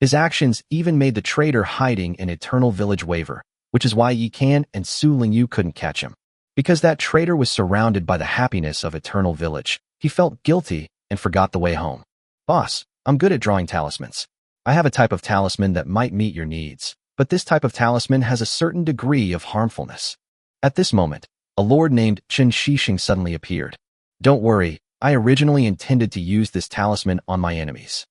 His actions even made the traitor hiding in Eternal Village waver, which is why Yikan and Su Lingyu couldn't catch him. Because that traitor was surrounded by the happiness of Eternal Village, he felt guilty and forgot the way home. Boss, I'm good at drawing talismans. I have a type of talisman that might meet your needs, but this type of talisman has a certain degree of harmfulness. At this moment, a lord named Chen Shixing suddenly appeared. Don't worry, I originally intended to use this talisman on my enemies.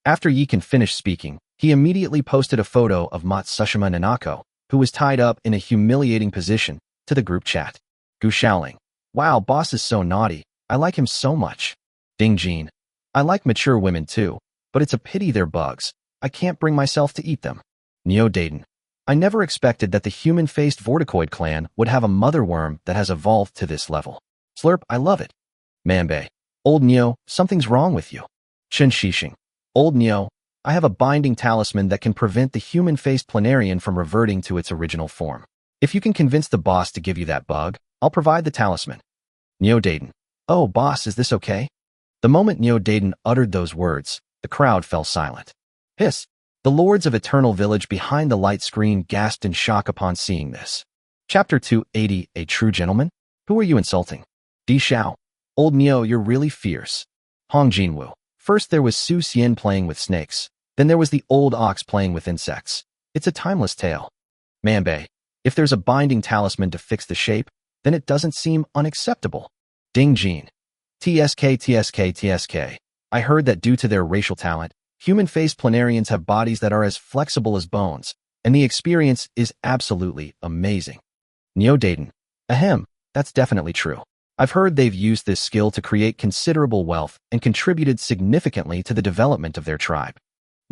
After Yikan finished speaking, he immediately posted a photo of Matsushima Nanako, who was tied up in a humiliating position, to the group chat. Gu Shaoling. Wow, boss is so naughty. I like him so much. Ding Jin. I like mature women too, but it's a pity they're bugs. I can't bring myself to eat them. Neo Dayton. I never expected that the human-faced Vorticoid clan would have a mother worm that has evolved to this level. Slurp, I love it. Manbei. Old Neo, something's wrong with you. Chen Shixing. Old Neo, I have a binding talisman that can prevent the human-faced planarian from reverting to its original form. If you can convince the boss to give you that bug, I'll provide the talisman. Neo Dayton. Oh, boss, is this okay? The moment Neo Dayton uttered those words, the crowd fell silent. Hiss. The lords of Eternal Village behind the light screen gasped in shock upon seeing this. Chapter 280, A True Gentleman? Who are you insulting? Di Xiao. Old Neo, you're really fierce. Hong Jinwu. First there was Su Xian playing with snakes, then there was the old ox playing with insects. It's a timeless tale. Manbei. If there's a binding talisman to fix the shape, then it doesn't seem unacceptable. Ding Jean. TSK TSK TSK. I heard that due to their racial talent, human-faced planarians have bodies that are as flexible as bones, and the experience is absolutely amazing. Neo Dayton. Ahem, that's definitely true. I've heard they've used this skill to create considerable wealth and contributed significantly to the development of their tribe.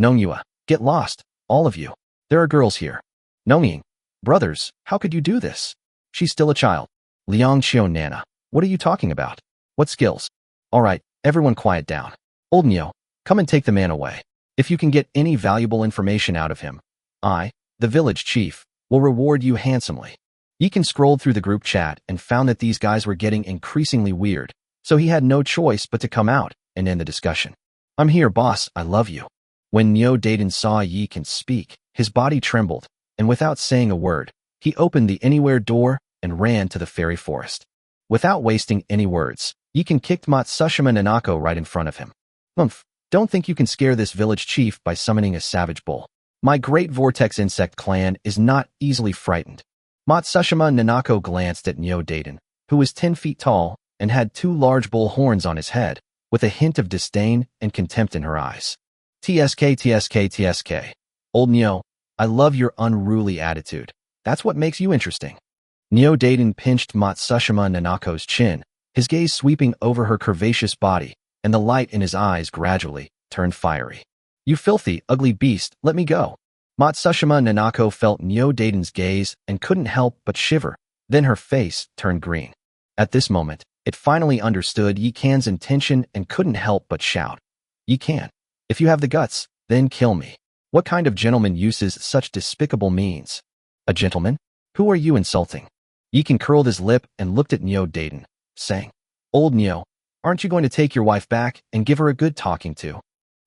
Nongyua. Get lost, all of you. There are girls here. Nongying. Brothers, how could you do this? She's still a child. Liang Xiao Nana. What are you talking about? What skills? All right, everyone quiet down. Old Neo, come and take the man away. If you can get any valuable information out of him, I, the village chief, will reward you handsomely. Yeekan scrolled through the group chat and found that these guys were getting increasingly weird, so he had no choice but to come out and end the discussion. I'm here, boss, I love you. When Neo Dayton saw Yeekan speak, his body trembled, and without saying a word, he opened the anywhere door and ran to the fairy forest. Without wasting any words, Yeekan kicked Matsushima Nanako right in front of him. Don't think you can scare this village chief by summoning a savage bull. My great vortex insect clan is not easily frightened. Matsushima Nanako glanced at Neo Dayton, who was 10 feet tall and had 2 large bull horns on his head, with a hint of disdain and contempt in her eyes. TSK TSK TSK. Old Neo, I love your unruly attitude. That's what makes you interesting. Neo Dayton pinched Matsushima Nanako's chin, his gaze sweeping over her curvaceous body, and the light in his eyes gradually turned fiery. You filthy, ugly beast, let me go. Matsushima Nanako felt Neo Dayton's gaze and couldn't help but shiver, then her face turned green. At this moment, it finally understood Yeekan's intention and couldn't help but shout. Yeekan, if you have the guts, then kill me. What kind of gentleman uses such despicable means? A gentleman? Who are you insulting? Yeekan curled his lip and looked at Neo Dayton, saying, Old Neo, aren't you going to take your wife back and give her a good talking to?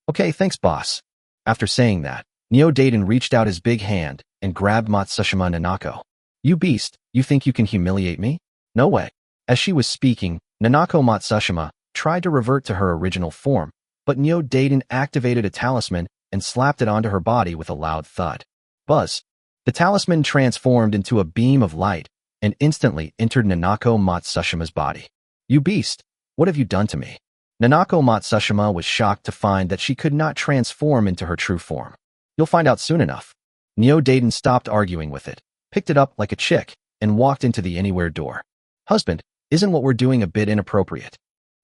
Okay, thanks, boss. After saying that, Neo Dayton reached out his big hand and grabbed Matsushima Nanako. You beast, you think you can humiliate me? No way. As she was speaking, Nanako Matsushima tried to revert to her original form, but Neo Dayton activated a talisman and slapped it onto her body with a loud thud. Buzz. The talisman transformed into a beam of light and instantly entered Nanako Matsushima's body. You beast, what have you done to me? Nanako Matsushima was shocked to find that she could not transform into her true form. You'll find out soon enough. Neo Dayton stopped arguing with it, picked it up like a chick, and walked into the anywhere door. Husband, isn't what we're doing a bit inappropriate?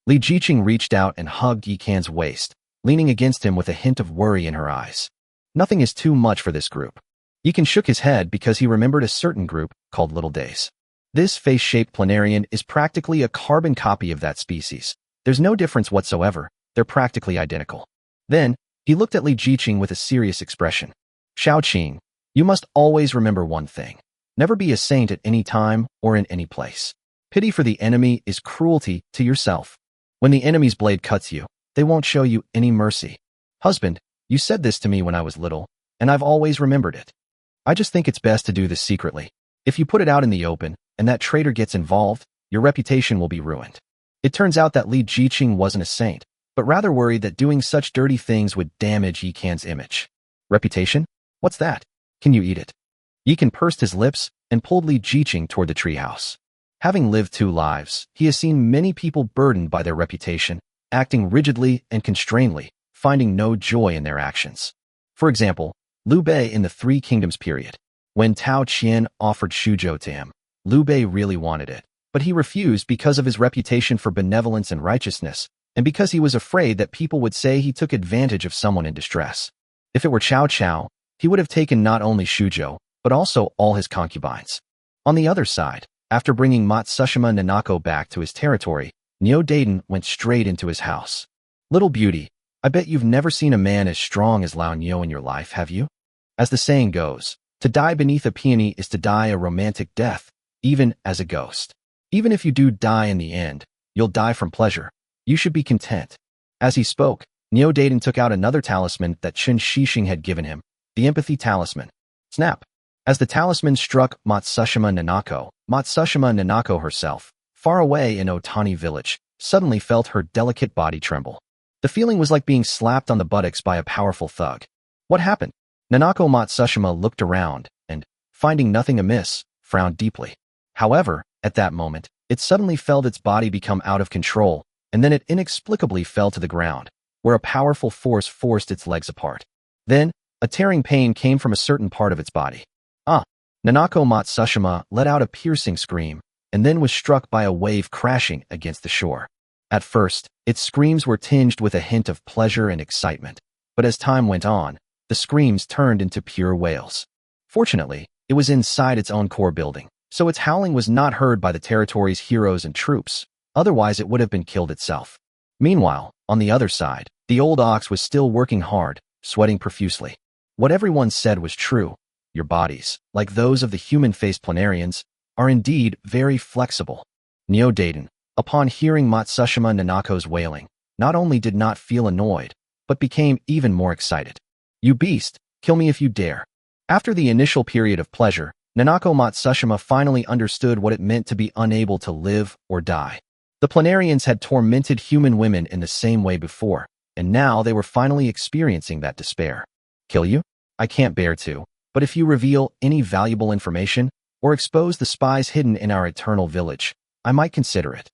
Li Jiqing reached out and hugged Yeekan's waist, leaning against him with a hint of worry in her eyes. Nothing is too much for this group. Yeekan shook his head because he remembered a certain group called Little Days. This face-shaped planarian is practically a carbon copy of that species. There's no difference whatsoever, they're practically identical. Then, he looked at Li Jiqing with a serious expression. Xiaoqing, you must always remember one thing. Never be a saint at any time or in any place. Pity for the enemy is cruelty to yourself. When the enemy's blade cuts you, they won't show you any mercy. Husband, you said this to me when I was little, and I've always remembered it. I just think it's best to do this secretly. If you put it out in the open, and that traitor gets involved, your reputation will be ruined. It turns out that Li Jiqing wasn't a saint, but rather worried that doing such dirty things would damage Yeekan's image. Reputation? What's that? Can you eat it? Yeekan pursed his lips and pulled Li Jiqing toward the treehouse. Having lived 2 lives, he has seen many people burdened by their reputation, acting rigidly and constrainedly, finding no joy in their actions. For example, Liu Bei in the 3 Kingdoms period. When Tao Qian offered Shuzhou to him, Liu Bei really wanted it, but he refused because of his reputation for benevolence and righteousness, and because he was afraid that people would say he took advantage of someone in distress. If it were Cao Cao, he would have taken not only Shuzhou, but also all his concubines. On the other side, after bringing Matsushima Nanako back to his territory, Neo Dayton went straight into his house. Little beauty, I bet you've never seen a man as strong as Lao Nio in your life, have you? As the saying goes, to die beneath a peony is to die a romantic death, even as a ghost. Even if you do die in the end, you'll die from pleasure. You should be content. As he spoke, Neo Dayton took out another talisman that Chen Shixing had given him, the empathy talisman. Snap! As the talisman struck Matsushima Nanako herself, far away in Otani village, suddenly felt her delicate body tremble. The feeling was like being slapped on the buttocks by a powerful thug. What happened? Nanako Matsushima looked around and, finding nothing amiss, frowned deeply. However, At that moment, it suddenly felt its body become out of control, and then it inexplicably fell to the ground, where a powerful force forced its legs apart. Then, a tearing pain came from a certain part of its body. Nanako Matsushima let out a piercing scream, and then was struck by a wave crashing against the shore. At first, its screams were tinged with a hint of pleasure and excitement, but as time went on, the screams turned into pure wails. Fortunately, it was inside its own core building, so its howling was not heard by the territory's heroes and troops, otherwise it would have been killed itself. Meanwhile, on the other side, the old ox was still working hard, sweating profusely. What everyone said was true. Your bodies, like those of the human-faced planarians, are indeed very flexible. Neo-Dayton, upon hearing Matsushima Nanako's wailing, not only did not feel annoyed, but became even more excited. You beast, kill me if you dare. After the initial period of pleasure, Nanako Matsushima finally understood what it meant to be unable to live or die. The planarians had tormented human women in the same way before, and now they were finally experiencing that despair. Kill you? I can't bear to, but if you reveal any valuable information, or expose the spies hidden in our eternal village, I might consider it.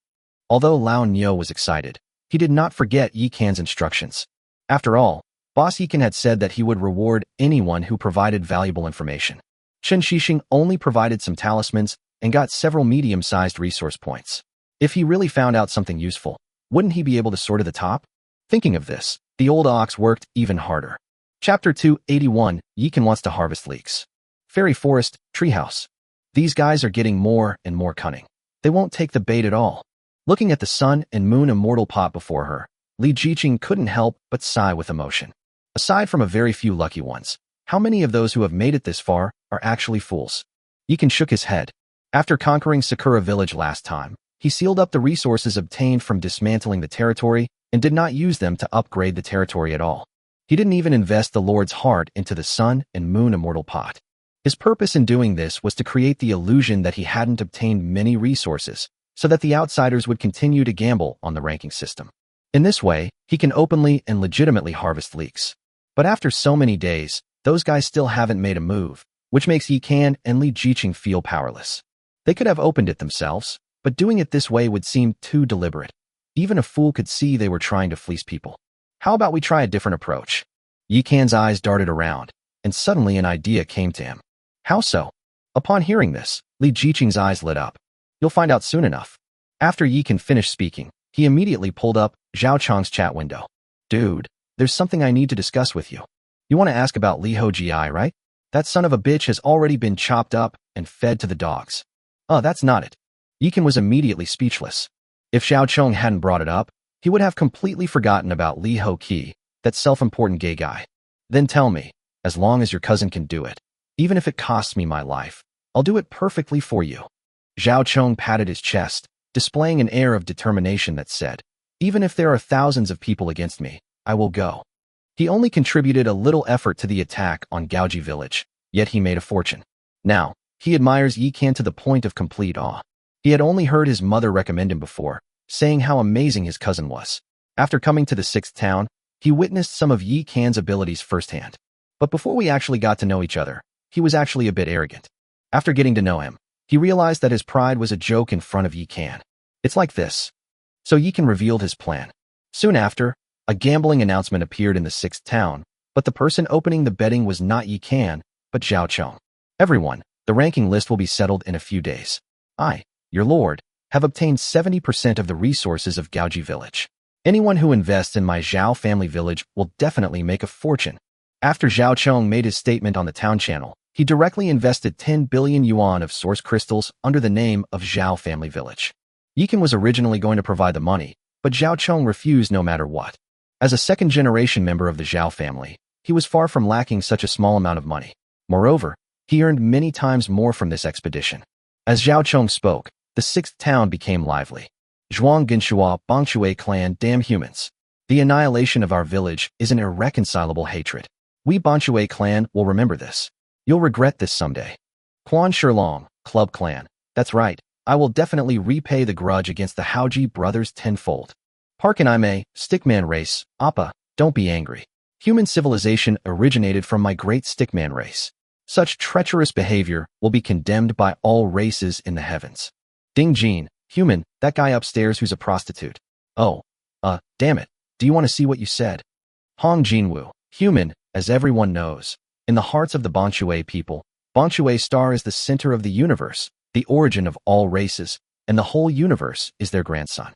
Although Lao Nyo was excited, he did not forget Yikan's instructions. After all, Boss Yikan had said that he would reward anyone who provided valuable information. Chen Shishing only provided some talismans and got several medium-sized resource points. If he really found out something useful, wouldn't he be able to soar to the top? Thinking of this, the old ox worked even harder. Chapter 281, Yikan wants to harvest leeks. Fairy Forest, Treehouse. These guys are getting more and more cunning. They won't take the bait at all. Looking at the sun and moon immortal pot before her, Li Jiqing couldn't help but sigh with emotion. Aside from a very few lucky ones, how many of those who have made it this far are actually fools? Yikan shook his head. After conquering Sakura Village last time, he sealed up the resources obtained from dismantling the territory and did not use them to upgrade the territory at all. He didn't even invest the Lord's heart into the sun and moon immortal pot. His purpose in doing this was to create the illusion that he hadn't obtained many resources, so that the outsiders would continue to gamble on the ranking system. In this way, he can openly and legitimately harvest leeks. But after so many days, those guys still haven't made a move, which makes Yikan and Li Jiqing feel powerless. They could have opened it themselves, but doing it this way would seem too deliberate. Even a fool could see they were trying to fleece people. How about we try a different approach? Yikan's eyes darted around, and suddenly an idea came to him. How so? Upon hearing this, Li Jiqing's eyes lit up. You'll find out soon enough. After Yikan finished speaking, he immediately pulled up Zhao Chong's chat window. Dude, there's something I need to discuss with you. You want to ask about Li Hojie, right? That son of a bitch has already been chopped up and fed to the dogs. Oh, that's not it. Yikan was immediately speechless. If Zhao Chong hadn't brought it up, he would have completely forgotten about Li Ho-ki, that self-important gay guy. Then tell me, as long as your cousin can do it, even if it costs me my life, I'll do it perfectly for you. Zhao Chong patted his chest, displaying an air of determination that said, even if there are thousands of people against me, I will go. He only contributed a little effort to the attack on Gaoji village, yet he made a fortune. Now, he admires Yikan to the point of complete awe. He had only heard his mother recommend him before, saying how amazing his cousin was. After coming to the 6th town, he witnessed some of Yikan's abilities firsthand. But before we actually got to know each other, he was actually a bit arrogant. After getting to know him, he realized that his pride was a joke in front of Yikan. It's like this. So Yikan revealed his plan. Soon after, a gambling announcement appeared in the 6th town, but the person opening the betting was not Yikan, but Zhao Chong. Everyone, the ranking list will be settled in a few days. I, your lord, have obtained 70% of the resources of Gaoji village. Anyone who invests in my Zhao family village will definitely make a fortune. After Zhao Chong made his statement on the town channel, he directly invested 10 billion yuan of source crystals under the name of Zhao family village. Yikan was originally going to provide the money, but Zhao Chong refused no matter what. As a second-generation member of the Zhao family, he was far from lacking such a small amount of money. Moreover, he earned many times more from this expedition. As Zhao Chong spoke, the 6th town became lively. Zhuang Genshua Bangshui clan, damn humans. The annihilation of our village is an irreconcilable hatred. We Bangshui clan will remember this. You'll regret this someday. Quan Shilong, Club Clan. That's right, I will definitely repay the grudge against the Haoji brothers tenfold. Park and Aime, Stickman race, Appa, don't be angry. Human civilization originated from my great Stickman race. Such treacherous behavior will be condemned by all races in the heavens. Ding Jean, human, that guy upstairs who's a prostitute. Oh, damn it. Do you want to see what you said? Hong Jinwoo, human, as everyone knows. In the hearts of the Bonchue people, Bonchue Star is the center of the universe, the origin of all races, and the whole universe is their grandson.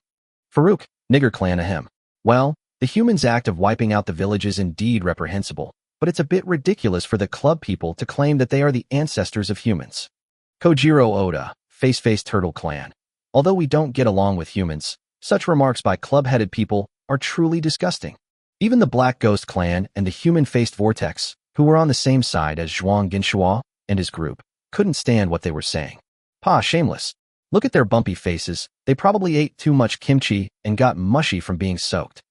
Farouk, nigger clan ahem. Well, the humans' act of wiping out the village is indeed reprehensible, but it's a bit ridiculous for the club people to claim that they are the ancestors of humans. Kojiro Oda, Face Turtle Clan. Although we don't get along with humans, such remarks by club-headed people are truly disgusting. Even the Black Ghost Clan and the human-faced Vortex, who were on the same side as Zhuang Ginshua and his group, couldn't stand what they were saying. Pa, shameless. Look at their bumpy faces. They probably ate too much kimchi and got mushy from being soaked.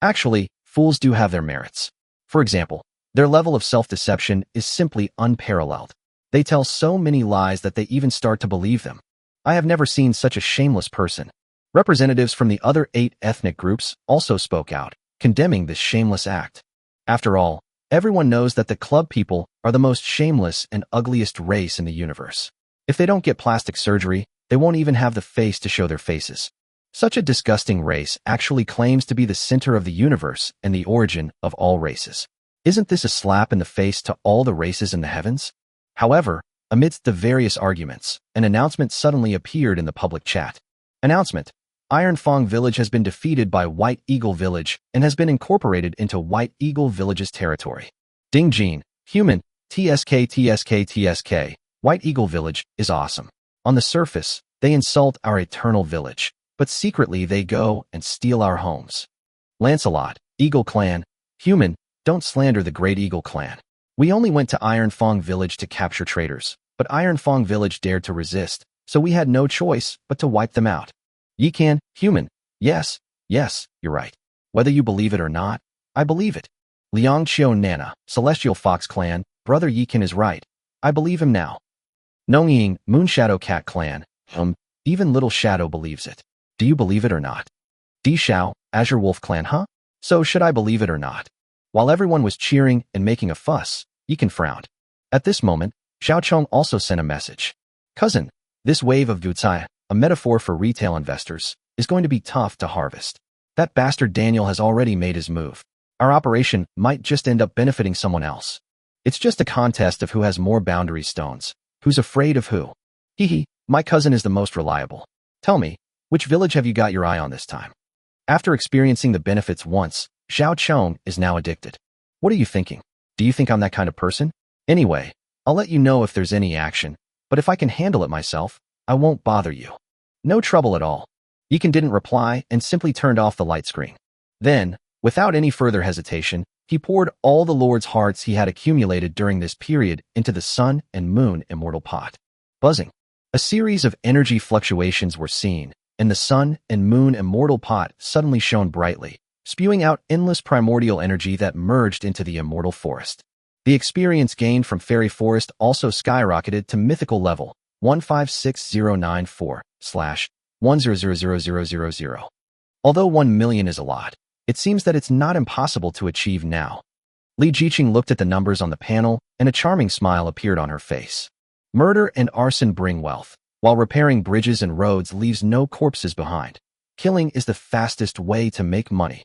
Actually, fools do have their merits. For example, their level of self-deception is simply unparalleled. They tell so many lies that they even start to believe them. I have never seen such a shameless person. Representatives from the other 8 ethnic groups also spoke out, condemning this shameless act. After all, everyone knows that the club people are the most shameless and ugliest race in the universe. If they don't get plastic surgery, they won't even have the face to show their faces. Such a disgusting race actually claims to be the center of the universe and the origin of all races. Isn't this a slap in the face to all the races in the heavens? However, amidst the various arguments, an announcement suddenly appeared in the public chat. Announcement: Iron Fong Village has been defeated by White Eagle Village and has been incorporated into White Eagle Village's territory. Ding Jean, human, TSK. White Eagle Village is awesome. On the surface, they insult our eternal village, but secretly they go and steal our homes. Lancelot, Eagle Clan, human, don't slander the Great Eagle Clan. We only went to Iron Fong Village to capture traitors, but Iron Fong Village dared to resist, so we had no choice but to wipe them out. Yikan, human, yes, you're right. Whether you believe it or not, I believe it. Liang Qiu Nana, Celestial Fox Clan, brother Yikan is right. I believe him now. Nongying, Moonshadow Cat Clan, even Little Shadow believes it. Do you believe it or not? Di Shao, Azure Wolf Clan, huh? So should I believe it or not? While everyone was cheering and making a fuss, Yikan frowned. At this moment, Xiao Chong also sent a message. Cousin, this wave of Gucai, a metaphor for retail investors, is going to be tough to harvest. That bastard Daniel has already made his move. Our operation might just end up benefiting someone else. It's just a contest of who has more boundary stones. Who's afraid of who? Hehe, my cousin is the most reliable. Tell me, which village have you got your eye on this time? After experiencing the benefits once, Xiao Chong is now addicted. What are you thinking? Do you think I'm that kind of person? Anyway, I'll let you know if there's any action, but if I can handle it myself, I won't bother you. No trouble at all. Yikan didn't reply and simply turned off the light screen. Then, without any further hesitation, he poured all the Lord's hearts he had accumulated during this period into the Sun and Moon Immortal Pot. Buzzing. A series of energy fluctuations were seen, and the Sun and Moon Immortal Pot suddenly shone brightly, spewing out endless primordial energy that merged into the Immortal Forest. The experience gained from Fairy Forest also skyrocketed to mythical level 156094/10000000. Although 1 million is a lot, it seems that it's not impossible to achieve now. Li Jiqing looked at the numbers on the panel, and a charming smile appeared on her face. Murder and arson bring wealth, while repairing bridges and roads leaves no corpses behind. Killing is the fastest way to make money.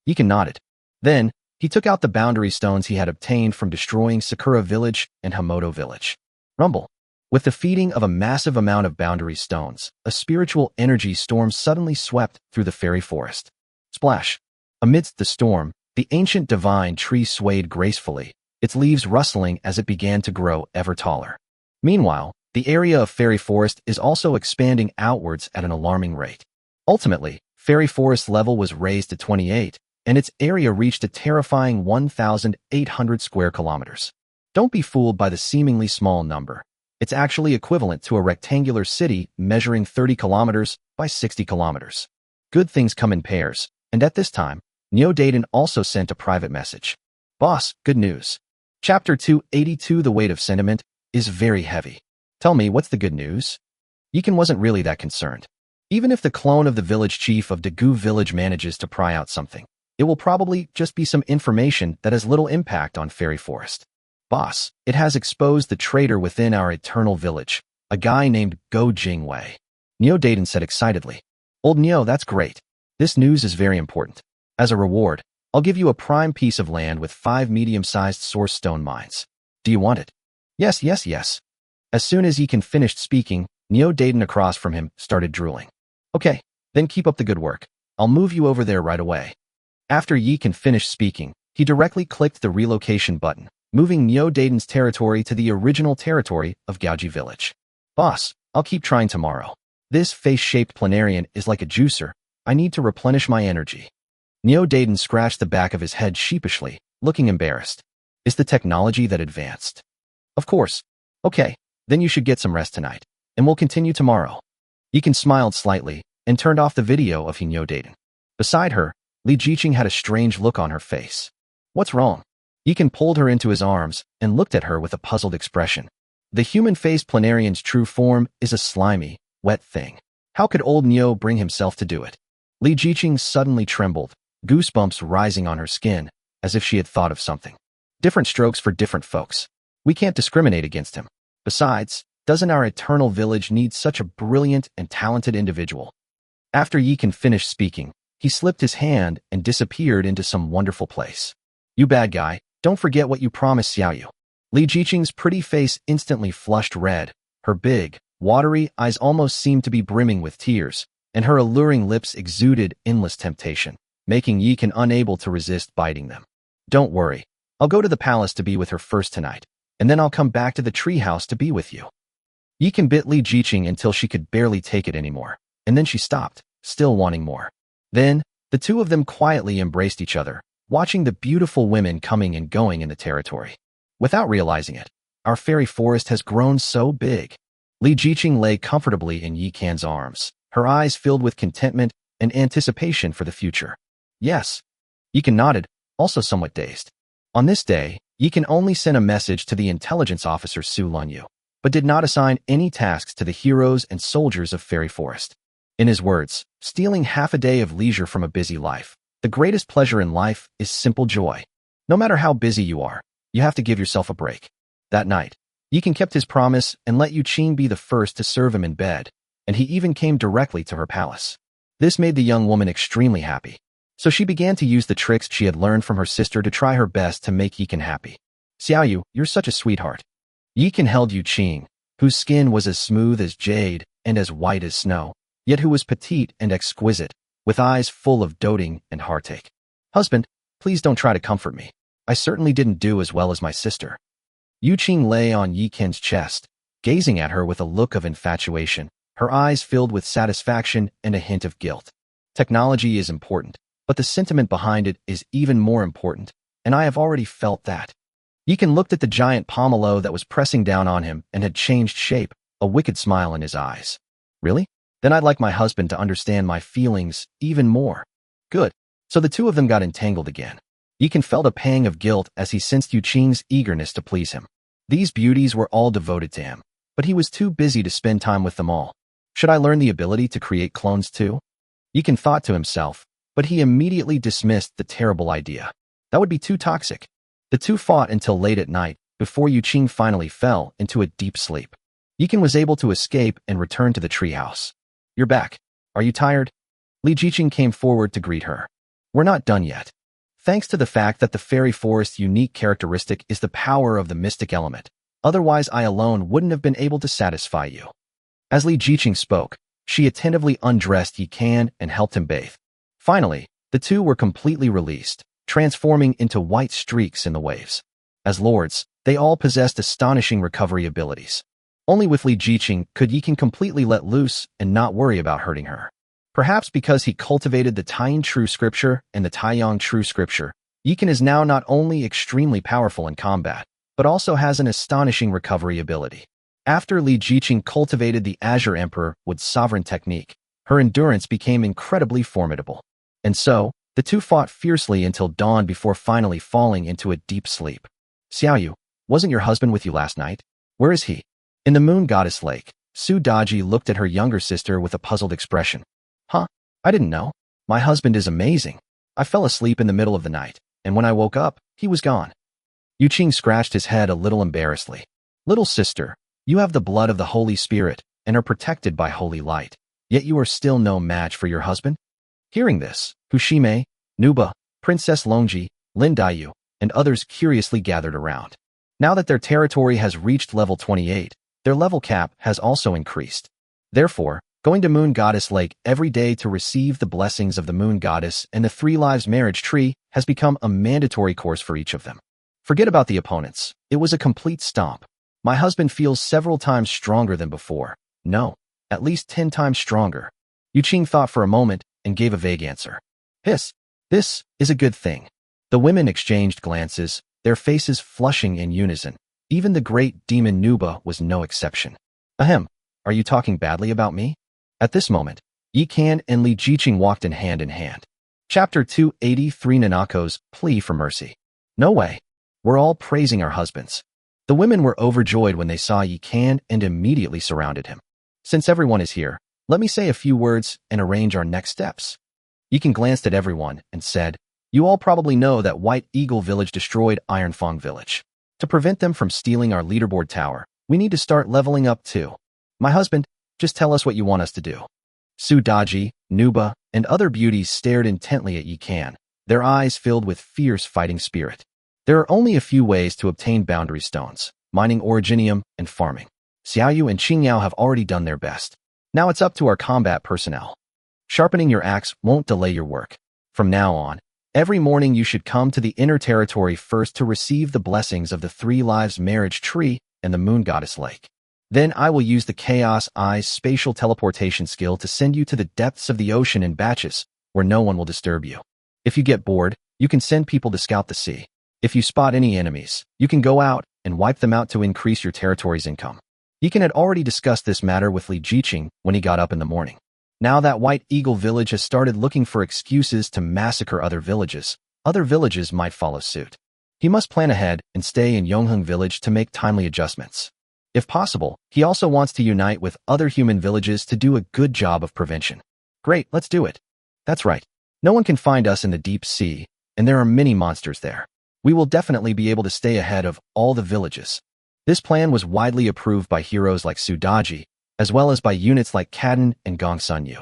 Yikan nodded. Then, he took out the boundary stones he had obtained from destroying Sakura Village and Hamoto Village. Rumble. With the feeding of a massive amount of boundary stones, a spiritual energy storm suddenly swept through the fairy forest. Splash. Amidst the storm, the ancient divine tree swayed gracefully, its leaves rustling as it began to grow ever taller. Meanwhile, the area of fairy forest is also expanding outwards at an alarming rate. Ultimately, fairy forest level was raised to 28, and its area reached a terrifying 1,800 square kilometers. Don't be fooled by the seemingly small number. It's actually equivalent to a rectangular city measuring 30 kilometers by 60 kilometers. Good things come in pairs, and at this time, Neo Dayton also sent a private message. Boss, good news. Chapter 282 The Weight of Sentiment is very heavy. Tell me, what's the good news? Yikan wasn't really that concerned. Even if the clone of the village chief of Dagu Village manages to pry out something, it will probably just be some information that has little impact on Fairy Forest. Boss, it has exposed the traitor within our eternal village, a guy named Go Jingwei. Neo Dayton said excitedly. Old Neo, that's great. This news is very important. As a reward, I'll give you a prime piece of land with 5 medium-sized source stone mines. Do you want it? Yes, yes, yes. As soon as Yekin finished speaking, Neo Dayton across from him started drooling. Okay, then keep up the good work. I'll move you over there right away. After Yekin finished speaking, he directly clicked the relocation button, moving Neo Dayton's territory to the original territory of Gaoji Village. Boss, I'll keep trying tomorrow. This face-shaped planarian is like a juicer. I need to replenish my energy. Neo Dayton scratched the back of his head sheepishly, looking embarrassed. Is the technology that advanced? Of course. Okay, then you should get some rest tonight, and we'll continue tomorrow. Yekin smiled slightly and turned off the video of Neo Dayton. Beside her, Li Jiqing had a strange look on her face. What's wrong? Yekin pulled her into his arms and looked at her with a puzzled expression. The human-faced planarian's true form is a slimy, wet thing. How could old Neo bring himself to do it? Li Jiqing suddenly trembled, goosebumps rising on her skin, as if she had thought of something. Different strokes for different folks. We can't discriminate against him. Besides, doesn't our eternal village need such a brilliant and talented individual? After Yekin finished speaking, he slipped his hand and disappeared into some wonderful place. You bad guy, don't forget what you promised Xiaoyu. Li Jiqing's pretty face instantly flushed red. Her big, watery eyes almost seemed to be brimming with tears, and her alluring lips exuded endless temptation, making Yekin unable to resist biting them. Don't worry. I'll go to the palace to be with her first tonight, and then I'll come back to the treehouse to be with you. Yekin bit Li Jiqing until she could barely take it anymore, and then she stopped, still wanting more. Then, the two of them quietly embraced each other, watching the beautiful women coming and going in the territory. Without realizing it, our fairy forest has grown so big. Li Jiqing lay comfortably in Yekin's arms, her eyes filled with contentment and anticipation for the future. Yes. Yekin nodded, also somewhat dazed. On this day, Yekin only sent a message to the intelligence officer Su Lunyu, but did not assign any tasks to the heroes and soldiers of Fairy Forest. In his words, stealing half a day of leisure from a busy life. The greatest pleasure in life is simple joy. No matter how busy you are, you have to give yourself a break. That night, Yekin kept his promise and let Yu Qing be the first to serve him in bed, and he even came directly to her palace. This made the young woman extremely happy, so she began to use the tricks she had learned from her sister to try her best to make Yekin happy. Xiaoyu, you're such a sweetheart. Yekin held Yu Qing, whose skin was as smooth as jade and as white as snow, yet who was petite and exquisite, with eyes full of doting and heartache. Husband, please don't try to comfort me. I certainly didn't do as well as my sister. Yu Qing lay on Yekin's chest, gazing at her with a look of infatuation, her eyes filled with satisfaction and a hint of guilt. Technology is important, but the sentiment behind it is even more important, and I have already felt that. Yekin looked at the giant pomelo that was pressing down on him and had changed shape, a wicked smile in his eyes. Really? Then I'd like my husband to understand my feelings even more. Good. So the two of them got entangled again. Yekin felt a pang of guilt as he sensed Yu Qing's eagerness to please him. These beauties were all devoted to him, but he was too busy to spend time with them all. Should I learn the ability to create clones too? Yekin thought to himself, but he immediately dismissed the terrible idea. That would be too toxic. The two fought until late at night, before Yu Qing finally fell into a deep sleep. Yekin was able to escape and return to the treehouse. You're back. Are you tired? Li Jiqing came forward to greet her. We're not done yet. Thanks to the fact that the fairy forest's unique characteristic is the power of the mystic element. Otherwise, I alone wouldn't have been able to satisfy you. As Li Jiqing spoke, she attentively undressed Yekin and helped him bathe. Finally, the two were completely released, transforming into white streaks in the waves. As lords, they all possessed astonishing recovery abilities. Only with Li Jiqing could Yekin completely let loose and not worry about hurting her. Perhaps because he cultivated the Taiyin True Scripture and the Taiyang True Scripture, Yekin is now not only extremely powerful in combat, but also has an astonishing recovery ability. After Li Jiqing cultivated the Azure Emperor with Sovereign Technique, her endurance became incredibly formidable. And so, the two fought fiercely until dawn before finally falling into a deep sleep. Xiaoyu, wasn't your husband with you last night? Where is he? In the Moon Goddess Lake, Su Daji looked at her younger sister with a puzzled expression. Huh? I didn't know. My husband is amazing. I fell asleep in the middle of the night, and when I woke up, he was gone. Yu Qing scratched his head a little embarrassedly. Little sister, you have the blood of the Holy Spirit and are protected by holy light. yet you are still no match for your husband? Hearing this, Hushime, Nuba, Princess Longji, Lin Dayu, and others curiously gathered around. Now that their territory has reached level 28, their level cap has also increased. Therefore, going to Moon Goddess Lake every day to receive the blessings of the Moon Goddess and the Three Lives marriage tree has become a mandatory course for each of them. Forget about the opponents. It was a complete stomp. My husband feels several times stronger than before. No, at least 10 times stronger. Yuqing thought for a moment and gave a vague answer. Hiss. This is a good thing. The women exchanged glances, their faces flushing in unison. Even the great demon Nuba was no exception. Ahem, are you talking badly about me? At this moment, Yi Kan and Li Jiqing walked in hand. Chapter 283 Nanako's Plea for Mercy. No way. We're all praising our husbands. The women were overjoyed when they saw Yi Kan and immediately surrounded him. Since everyone is here, let me say a few words and arrange our next steps. Yi Kan glanced at everyone and said, You all probably know that White Eagle Village destroyed Ironfang Village. To prevent them from stealing our leaderboard tower, we need to start leveling up too. My husband, just tell us what you want us to do. Sudaji, Nuba, and other beauties stared intently at Yi Kan, their eyes filled with fierce fighting spirit. There are only a few ways to obtain boundary stones, mining originium and farming. Xiaoyu and Qingyao have already done their best. Now it's up to our combat personnel. Sharpening your axe won't delay your work. From now on, every morning you should come to the inner territory first to receive the blessings of the Three Lives marriage tree and the Moon Goddess Lake. Then I will use the Chaos Eyes spatial teleportation skill to send you to the depths of the ocean in batches, where no one will disturb you. If you get bored, you can send people to scout the sea. If you spot any enemies, you can go out and wipe them out to increase your territory's income. Yi Kan had already discussed this matter with Li Jiqing when he got up in the morning. Now that White Eagle Village has started looking for excuses to massacre other villages might follow suit. He must plan ahead and stay in Yongheng Village to make timely adjustments. If possible, he also wants to unite with other human villages to do a good job of prevention. Great, let's do it. That's right. No one can find us in the deep sea, and there are many monsters there. We will definitely be able to stay ahead of all the villages. This plan was widely approved by heroes like Sudaji, as well as by units like Kadin and Gong Sun Yu.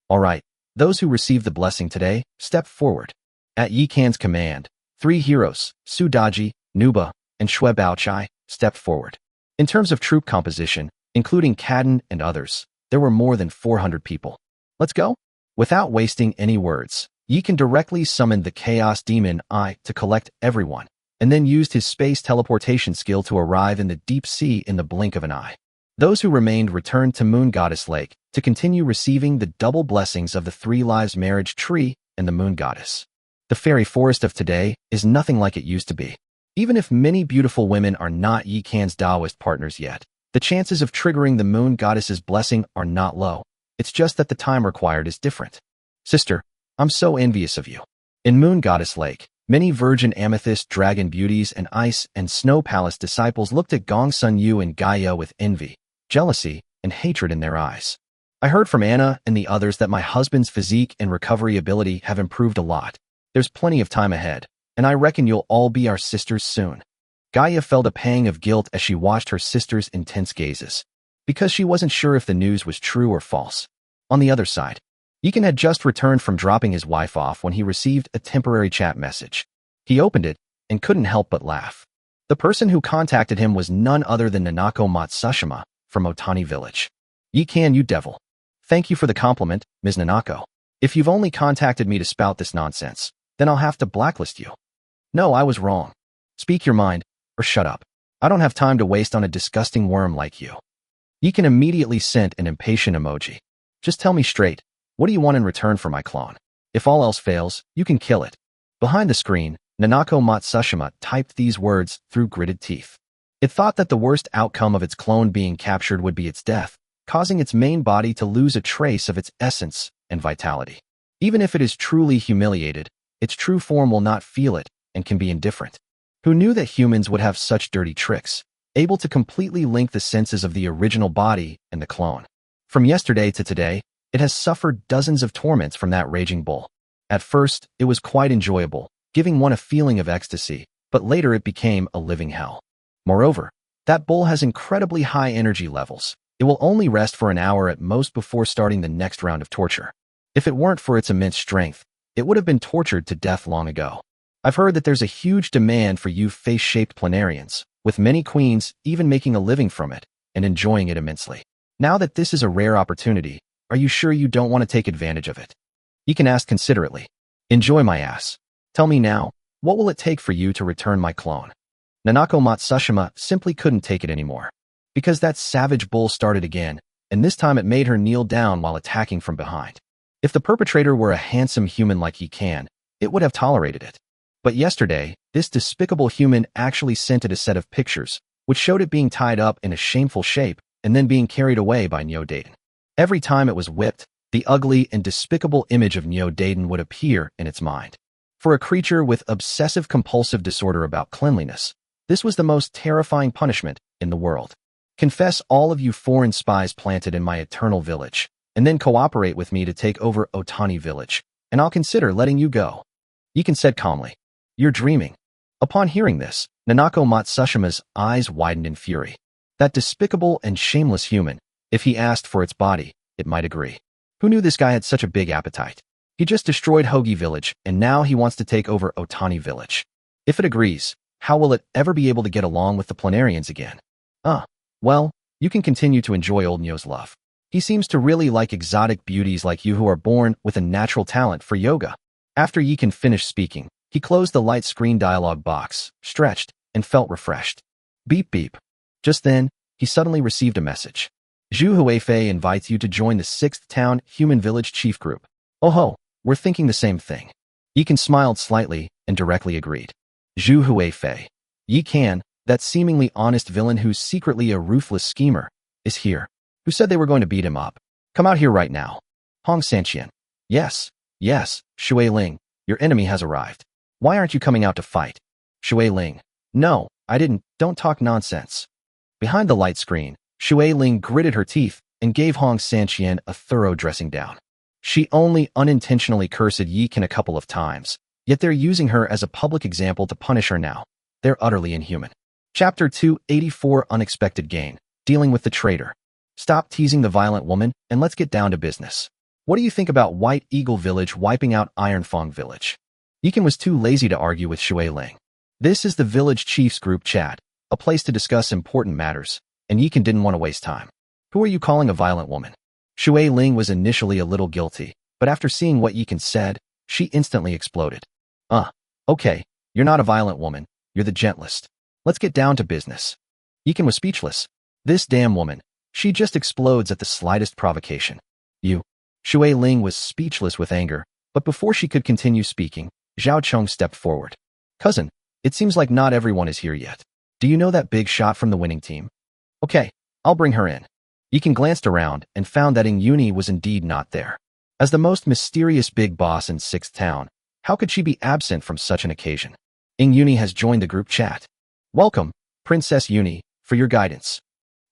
All right, those who received the blessing today, step forward. At Yi Kan's command, 3 heroes, Sudaji, Nuba, and Xue Baochai, stepped forward. In terms of troop composition, including Kadin and others, there were more than 400 people. Let's go? Without wasting any words, Yi Kan directly summoned the Chaos Demon Eye to collect everyone, and then used his space teleportation skill to arrive in the deep sea in the blink of an eye. Those who remained returned to Moon Goddess Lake to continue receiving the double blessings of the Three Lives marriage tree and the Moon Goddess. The fairy forest of today is nothing like it used to be. Even if many beautiful women are not Yi Kan's Taoist partners yet, the chances of triggering the Moon Goddess's blessing are not low. It's just that the time required is different. Sister, I'm so envious of you. In Moon Goddess Lake, many virgin amethyst dragon beauties and ice and snow palace disciples looked at Gong Sun Yu and Gaia with envy, jealousy, and hatred in their eyes. I heard from Anna and the others that my husband's physique and recovery ability have improved a lot. There's plenty of time ahead, and I reckon you'll all be our sisters soon. Gaia felt a pang of guilt as she watched her sister's intense gazes, because she wasn't sure if the news was true or false. On the other side, Yi Kan had just returned from dropping his wife off when he received a temporary chat message. He opened it and couldn't help but laugh. The person who contacted him was none other than Nanako Matsushima from Otani Village. Yi Kan, you devil. Thank you for the compliment, Ms. Nanako. If you've only contacted me to spout this nonsense, then I'll have to blacklist you. No, I was wrong. Speak your mind, or shut up. I don't have time to waste on a disgusting worm like you. Yi Kan immediately sent an impatient emoji. Just tell me straight, what do you want in return for my clone? If all else fails, you can kill it. Behind the screen, Nanako Matsushima typed these words through gritted teeth. It thought that the worst outcome of its clone being captured would be its death, causing its main body to lose a trace of its essence and vitality. Even if it is truly humiliated, its true form will not feel it and can be indifferent. Who knew that humans would have such dirty tricks, able to completely link the senses of the original body and the clone? From yesterday to today, it has suffered dozens of torments from that raging bull. At first, it was quite enjoyable, giving one a feeling of ecstasy, but later it became a living hell. Moreover, that bull has incredibly high energy levels, It will only rest for an hour at most before starting the next round of torture. If it weren't for its immense strength, it would have been tortured to death long ago. I've heard that there's a huge demand for you face-shaped planarians, with many queens even making a living from it and enjoying it immensely. Now that this is a rare opportunity, are you sure you don't want to take advantage of it? You can ask considerately. Enjoy my ass. Tell me now, what will it take for you to return my clone? Nanako Matsushima simply couldn't take it anymore. Because that savage bull started again, and this time it made her kneel down while attacking from behind. If the perpetrator were a handsome human like he can, it would have tolerated it. But yesterday, this despicable human actually sent it a set of pictures, which showed it being tied up in a shameful shape and then being carried away by Neo Daiden. Every time it was whipped, the ugly and despicable image of Neo Daiden would appear in its mind. For a creature with obsessive-compulsive disorder about cleanliness, this was the most terrifying punishment in the world. Confess all of you foreign spies planted in my eternal village, and then cooperate with me to take over Otani village, and I'll consider letting you go. Yiken said calmly. You're dreaming. Upon hearing this, Nanako Matsushima's eyes widened in fury. That despicable and shameless human, if he asked for its body, it might agree. Who knew this guy had such a big appetite? He just destroyed Hogi village, and now he wants to take over Otani village. If it agrees, how will it ever be able to get along with the planarians again? Well, you can continue to enjoy old Neo's love. He seems to really like exotic beauties like you who are born with a natural talent for yoga. After Yiken finished speaking, he closed the light screen dialog box, stretched, and felt refreshed. Beep beep. Just then, he suddenly received a message. Zhu Huifei invites you to join the 6th Town Human Village Chief Group. Oh ho, we're thinking the same thing. Yiken smiled slightly and directly agreed. Zhu Huifei. Yiken, that seemingly honest villain who's secretly a ruthless schemer, is here. Who said they were going to beat him up? Come out here right now. Hong Sanqian. Yes, Shui Ling, your enemy has arrived. Why aren't you coming out to fight? Shui Ling. No, I didn't. Don't talk nonsense. Behind the light screen, Shui Ling gritted her teeth and gave Hong Sanqian a thorough dressing down. She only unintentionally cursed Yiken a couple of times, yet they're using her as a public example to punish her now. They're utterly inhuman. Chapter 284 Unexpected Gain. Dealing with the traitor. Stop teasing the violent woman and let's get down to business. What do you think about White Eagle Village wiping out Ironfang Village? Yiken was too lazy to argue with Shui Ling. This is the village chief's group chat, a place to discuss important matters, and Yiken didn't want to waste time. Who are you calling a violent woman? Shui Ling was initially a little guilty, but after seeing what Yiken said, she instantly exploded. Okay, you're not a violent woman, you're the gentlest. Let's get down to business. Yiken was speechless. This damn woman, she just explodes at the slightest provocation. You. Shui Ling was speechless with anger, but before she could continue speaking, Zhao Cheng stepped forward. Cousin, it seems like not everyone is here yet. Do you know that big shot from the winning team? Okay, I'll bring her in. Yiken glanced around and found that Ing Yuni was indeed not there. As the most mysterious big boss in 6th Town, how could she be absent from such an occasion? Ing Yuni has joined the group chat. Welcome, Princess Yuni, for your guidance.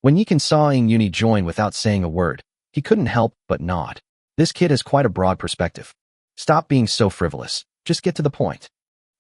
When Yiken saw Ing Yuni join without saying a word, he couldn't help but nod. This kid has quite a broad perspective. Stop being so frivolous, just get to the point.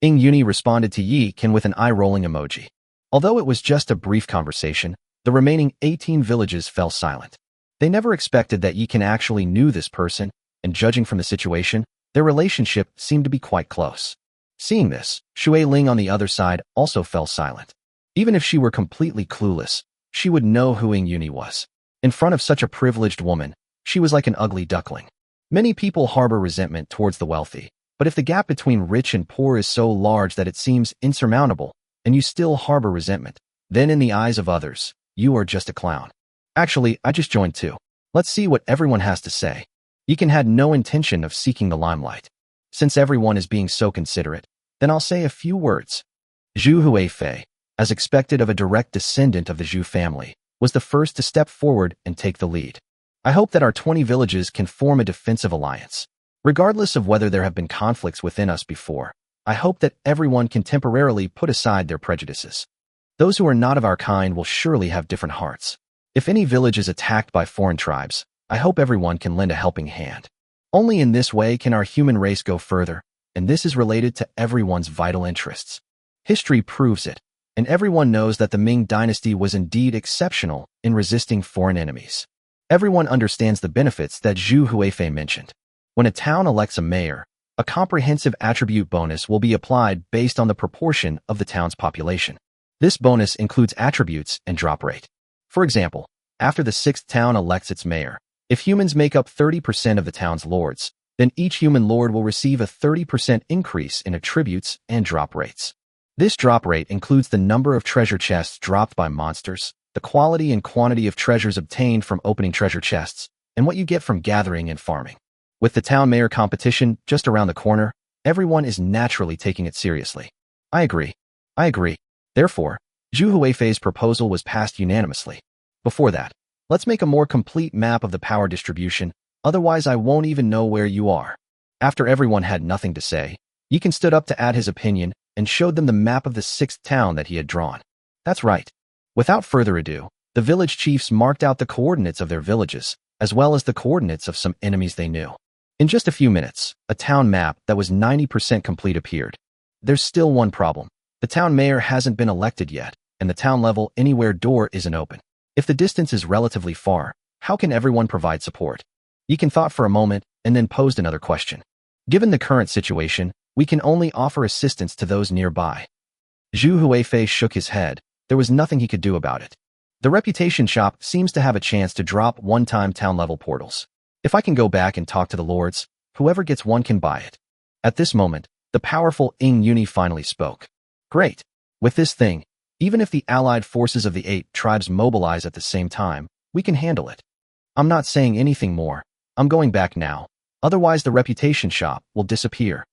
Ing Yuni responded to Yiken with an eye-rolling emoji. Although it was just a brief conversation, the remaining 18 villages fell silent. They never expected that Yiken actually knew this person, and judging from the situation, their relationship seemed to be quite close. Seeing this, Shui Ling on the other side also fell silent. Even if she were completely clueless, she would know who Ing Yuni was. In front of such a privileged woman, she was like an ugly duckling. Many people harbor resentment towards the wealthy, but if the gap between rich and poor is so large that it seems insurmountable, and you still harbor resentment, then in the eyes of others, you are just a clown. Actually, I just joined too. Let's see what everyone has to say. Yiken had no intention of seeking the limelight. Since everyone is being so considerate, then I'll say a few words. Zhu Huifei, as expected of a direct descendant of the Zhu family, was the first to step forward and take the lead. I hope that our 20 villages can form a defensive alliance. Regardless of whether there have been conflicts within us before, I hope that everyone can temporarily put aside their prejudices. Those who are not of our kind will surely have different hearts. If any village is attacked by foreign tribes, I hope everyone can lend a helping hand. Only in this way can our human race go further, and this is related to everyone's vital interests. History proves it. and everyone knows that the Ming dynasty was indeed exceptional in resisting foreign enemies. Everyone understands the benefits that Zhu Huifei mentioned. When a town elects a mayor, a comprehensive attribute bonus will be applied based on the proportion of the town's population. This bonus includes attributes and drop rate. For example, after the 6th town elects its mayor, if humans make up 30% of the town's lords, then each human lord will receive a 30% increase in attributes and drop rates. This drop rate includes the number of treasure chests dropped by monsters, the quality and quantity of treasures obtained from opening treasure chests, and what you get from gathering and farming. With the town mayor competition just around the corner, everyone is naturally taking it seriously. I agree. Therefore, Zhu Huifei's proposal was passed unanimously. Before that, let's make a more complete map of the power distribution, otherwise I won't even know where you are. After everyone had nothing to say, Yi Qian stood up to add his opinion and showed them the map of the 6th town that he had drawn. That's right. Without further ado, the village chiefs marked out the coordinates of their villages, as well as the coordinates of some enemies they knew. In just a few minutes, a town map that was 90% complete appeared. There's still one problem. The town mayor hasn't been elected yet, and the town level anywhere door isn't open. If the distance is relatively far, how can everyone provide support? Yi Qian thought for a moment and then posed another question. Given the current situation, we can only offer assistance to those nearby. Zhu Huifei shook his head. There was nothing he could do about it. The reputation shop seems to have a chance to drop one-time town-level portals. If I can go back and talk to the lords, whoever gets one can buy it. At this moment, the powerful Ing Uni finally spoke. Great. With this thing, even if the allied forces of the 8 tribes mobilize at the same time, we can handle it. I'm not saying anything more. I'm going back now. Otherwise the reputation shop will disappear.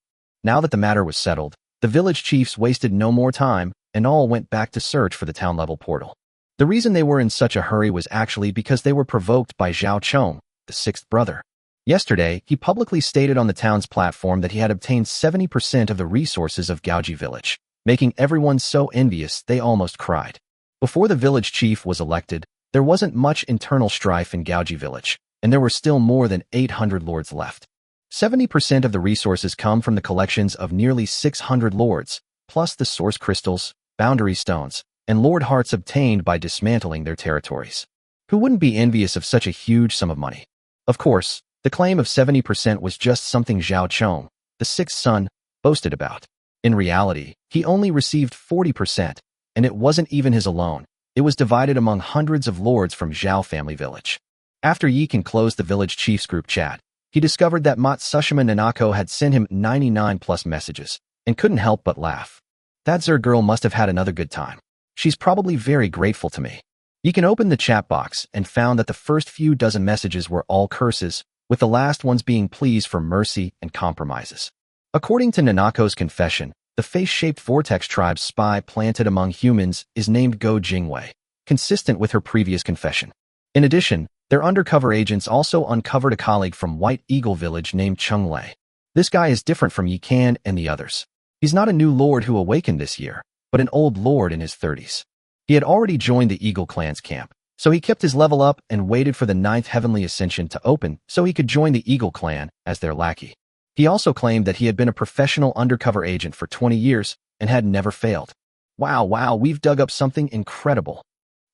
Now that the matter was settled, the village chiefs wasted no more time and all went back to search for the town-level portal. The reason they were in such a hurry was actually because they were provoked by Zhao Chong, the 6th brother. Yesterday, he publicly stated on the town's platform that he had obtained 70% of the resources of Gaoji village, making everyone so envious they almost cried. Before the village chief was elected, there wasn't much internal strife in Gaoji village, and there were still more than 800 lords left. 70% of the resources come from the collections of nearly 600 lords, plus the source crystals, boundary stones, and lord hearts obtained by dismantling their territories. Who wouldn't be envious of such a huge sum of money? Of course, the claim of 70% was just something Zhao Chong, the 6th son, boasted about. In reality, he only received 40%, and it wasn't even his alone. It was divided among hundreds of lords from Zhao family village. After Yi Qian closed the village chiefs group chat, he discovered that Matsushima Nanako had sent him 99+ messages, and couldn't help but laugh. That Zer girl must have had another good time. She's probably very grateful to me. Yi Qian opened the chat box and found that the first few dozen messages were all curses, with the last ones being pleas for mercy and compromises. According to Nanako's confession, the face-shaped vortex tribe's spy planted among humans is named Go Jingwei, consistent with her previous confession. In addition, their undercover agents also uncovered a colleague from White Eagle Village named Chung Lei. This guy is different from Yi Qian and the others. He's not a new lord who awakened this year, but an old lord in his 30s. He had already joined the Eagle clan's camp, so he kept his level up and waited for the 9th Heavenly Ascension to open so he could join the Eagle clan as their lackey. He also claimed that he had been a professional undercover agent for 20 years and had never failed. Wow, we've dug up something incredible.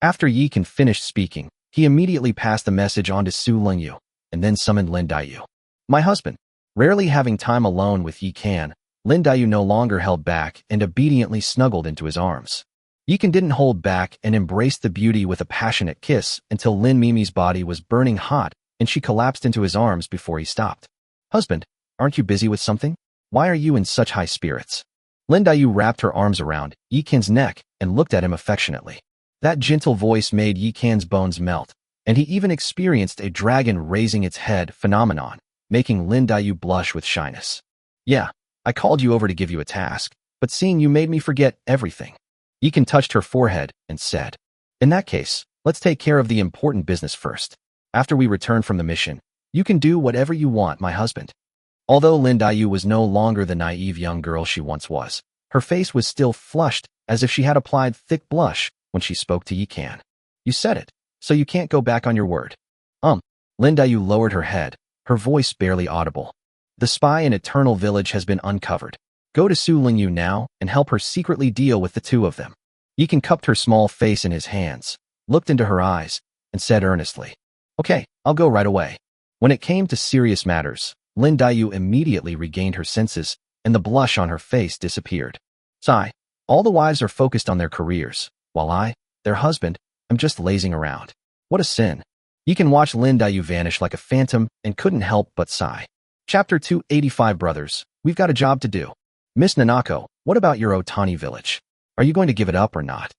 After Yi Qian finished speaking, he immediately passed the message on to Su Lingyu, and then summoned Lin Daiyu. My husband. Rarely having time alone with Yi Qian, Lin Daiyu no longer held back and obediently snuggled into his arms. Yi Qian didn't hold back and embraced the beauty with a passionate kiss until Lin Mimi's body was burning hot and she collapsed into his arms before he stopped. Husband, aren't you busy with something? Why are you in such high spirits? Lin Daiyu wrapped her arms around Yi Qian's neck and looked at him affectionately. That gentle voice made Yi Qian's bones melt, and he even experienced a dragon raising its head phenomenon, making Lin Daiyu blush with shyness. Yeah, I called you over to give you a task, but seeing you made me forget everything. Yi Qian touched her forehead and said, in that case, let's take care of the important business first. After we return from the mission, you can do whatever you want, my husband. Although Lin Daiyu was no longer the naive young girl she once was, her face was still flushed as if she had applied thick blush when she spoke to Yi Qian. You said it, so you can't go back on your word. Lin Daiyu lowered her head, her voice barely audible. The spy in Eternal Village has been uncovered. Go to Su Lingyu now and help her secretly deal with the two of them. Yikan cupped her small face in his hands, looked into her eyes, and said earnestly, "Okay, I'll go right away." When it came to serious matters, Lin Dayu immediately regained her senses, and the blush on her face disappeared. Sigh. All the wives are focused on their careers, while I, their husband, am just lazing around. What a sin. Yikan watched Lin Dayu vanish like a phantom and couldn't help but sigh. Chapter 285 Brothers, we've got a job to do. Miss Nanako, what about your Otani village? Are you going to give it up or not?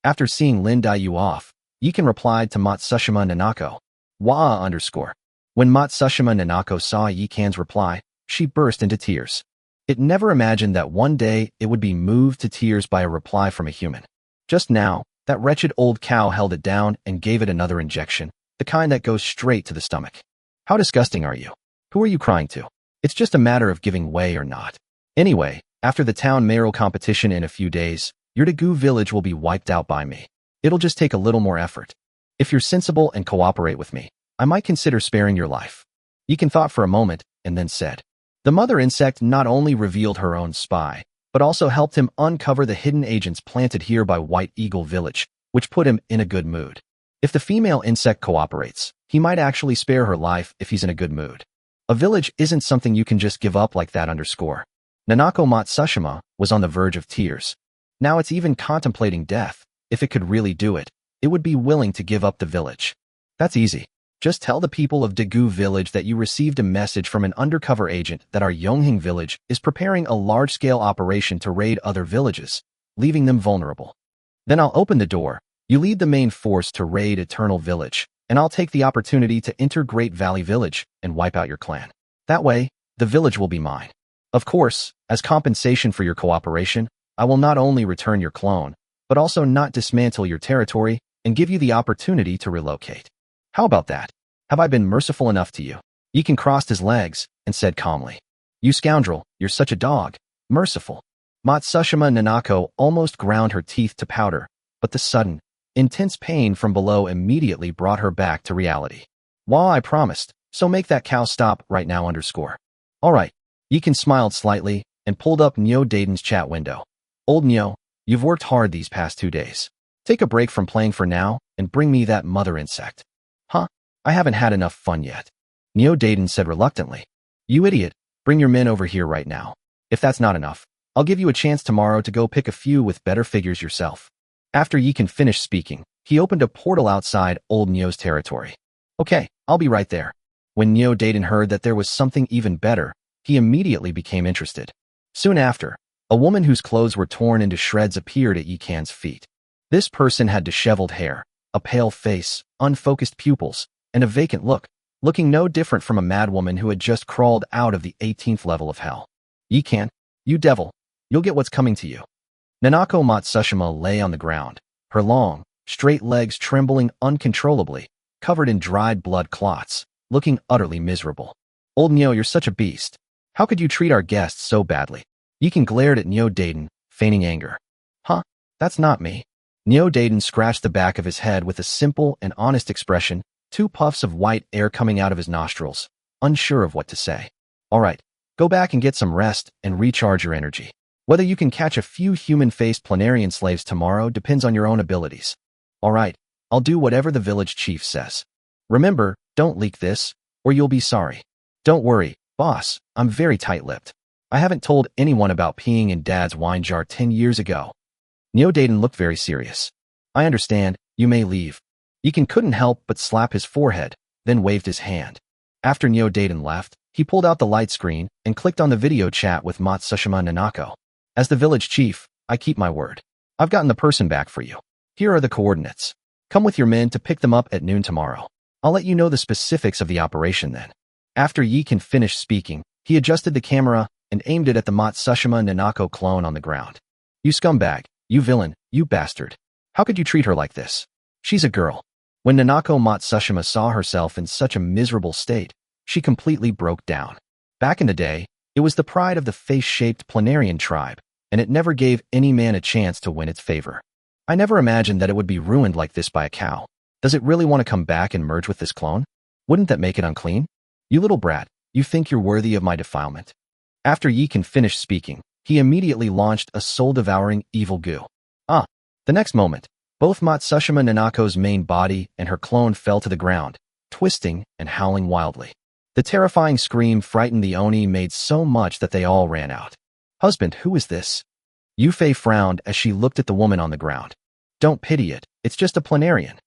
After seeing Lin Dayu off, Yikan replied to Matsushima Nanako. Wa_. When Matsushima Nanako saw Yikan's reply, she burst into tears. It never imagined that one day it would be moved to tears by a reply from a human. Just now, that wretched old cow held it down and gave it another injection, the kind that goes straight to the stomach. How disgusting are you? Who are you crying to? It's just a matter of giving way or not. Anyway, after the town mayoral competition in a few days, your Daegu village will be wiped out by me. It'll just take a little more effort. If you're sensible and cooperate with me, I might consider sparing your life. Yikan thought for a moment and then said. The mother insect not only revealed her own spy, but also helped him uncover the hidden agents planted here by White Eagle Village, which put him in a good mood. If the female insect cooperates, he might actually spare her life if he's in a good mood. A village isn't something you can just give up like that. Nanako Matsushima was on the verge of tears. Now it's even contemplating death. If it could really do it, it would be willing to give up the village. That's easy. Just tell the people of Daegu village that you received a message from an undercover agent that our Yonghing village is preparing a large-scale operation to raid other villages, leaving them vulnerable. Then I'll open the door, you lead the main force to raid Eternal Village, and I'll take the opportunity to enter Great Valley Village and wipe out your clan. That way, the village will be mine. Of course, as compensation for your cooperation, I will not only return your clone, but also not dismantle your territory and give you the opportunity to relocate. How about that? Have I been merciful enough to you? Yikan crossed his legs and said calmly. You scoundrel, you're such a dog. Merciful. Matsushima Nanako almost ground her teeth to powder, but the sudden, intense pain from below immediately brought her back to reality. Well, I promised, so make that cow stop right now. All right. Yikan smiled slightly and pulled up Nyo Daiden's chat window. Old Nyo, you've worked hard these past 2 days. Take a break from playing for now and bring me that mother insect. Huh? I haven't had enough fun yet. Nyo Daiden said reluctantly. You idiot, bring your men over here right now. If that's not enough, I'll give you a chance tomorrow to go pick a few with better figures yourself. After Yikan finished speaking, he opened a portal outside old Nyo's territory. Okay, I'll be right there. When Nyo Daiden heard that there was something even better, he immediately became interested. Soon after, a woman whose clothes were torn into shreds appeared at Yikan's feet. This person had disheveled hair, a pale face, unfocused pupils, and a vacant look, looking no different from a madwoman who had just crawled out of the 18th level of hell. Yikan, you devil, you'll get what's coming to you. Nanako Matsushima lay on the ground, her long, straight legs trembling uncontrollably, covered in dried blood clots, looking utterly miserable. Old Nyo, you're such a beast. How could you treat our guests so badly? Yikan glared at Nyo Daiden, feigning anger. Huh? That's not me. Nyo Daiden scratched the back of his head with a simple and honest expression, 2 puffs of white air coming out of his nostrils, unsure of what to say. All right, go back and get some rest and recharge your energy. Whether you can catch a few human-faced planarian slaves tomorrow depends on your own abilities. All right, I'll do whatever the village chief says. Remember, don't leak this, or you'll be sorry. Don't worry, boss, I'm very tight-lipped. I haven't told anyone about peeing in Dad's wine jar 10 years ago. Nyo Daiden looked very serious. I understand, you may leave. Yikan couldn't help but slap his forehead, then waved his hand. After Nyo Daiden left, he pulled out the light screen and clicked on the video chat with Matsushima Nanako. As the village chief, I keep my word. I've gotten the person back for you. Here are the coordinates. Come with your men to pick them up at noon tomorrow. I'll let you know the specifics of the operation then. After Yikan finished speaking, he adjusted the camera and aimed it at the Matsushima Nanako clone on the ground. You scumbag, you villain, you bastard. How could you treat her like this? She's a girl. When Nanako Matsushima saw herself in such a miserable state, she completely broke down. Back in the day, it was the pride of the face-shaped planarian tribe, and it never gave any man a chance to win its favor. I never imagined that it would be ruined like this by a cow. Does it really want to come back and merge with this clone? Wouldn't that make it unclean? You little brat, you think you're worthy of my defilement? After Yikan finished speaking, he immediately launched a soul-devouring evil goo. The next moment, both Matsushima Nanako's main body and her clone fell to the ground, twisting and howling wildly. The terrifying scream frightened the Oni made so much that they all ran out. Husband, who is this? Yufei frowned as she looked at the woman on the ground. Don't pity it, it's just a planarian.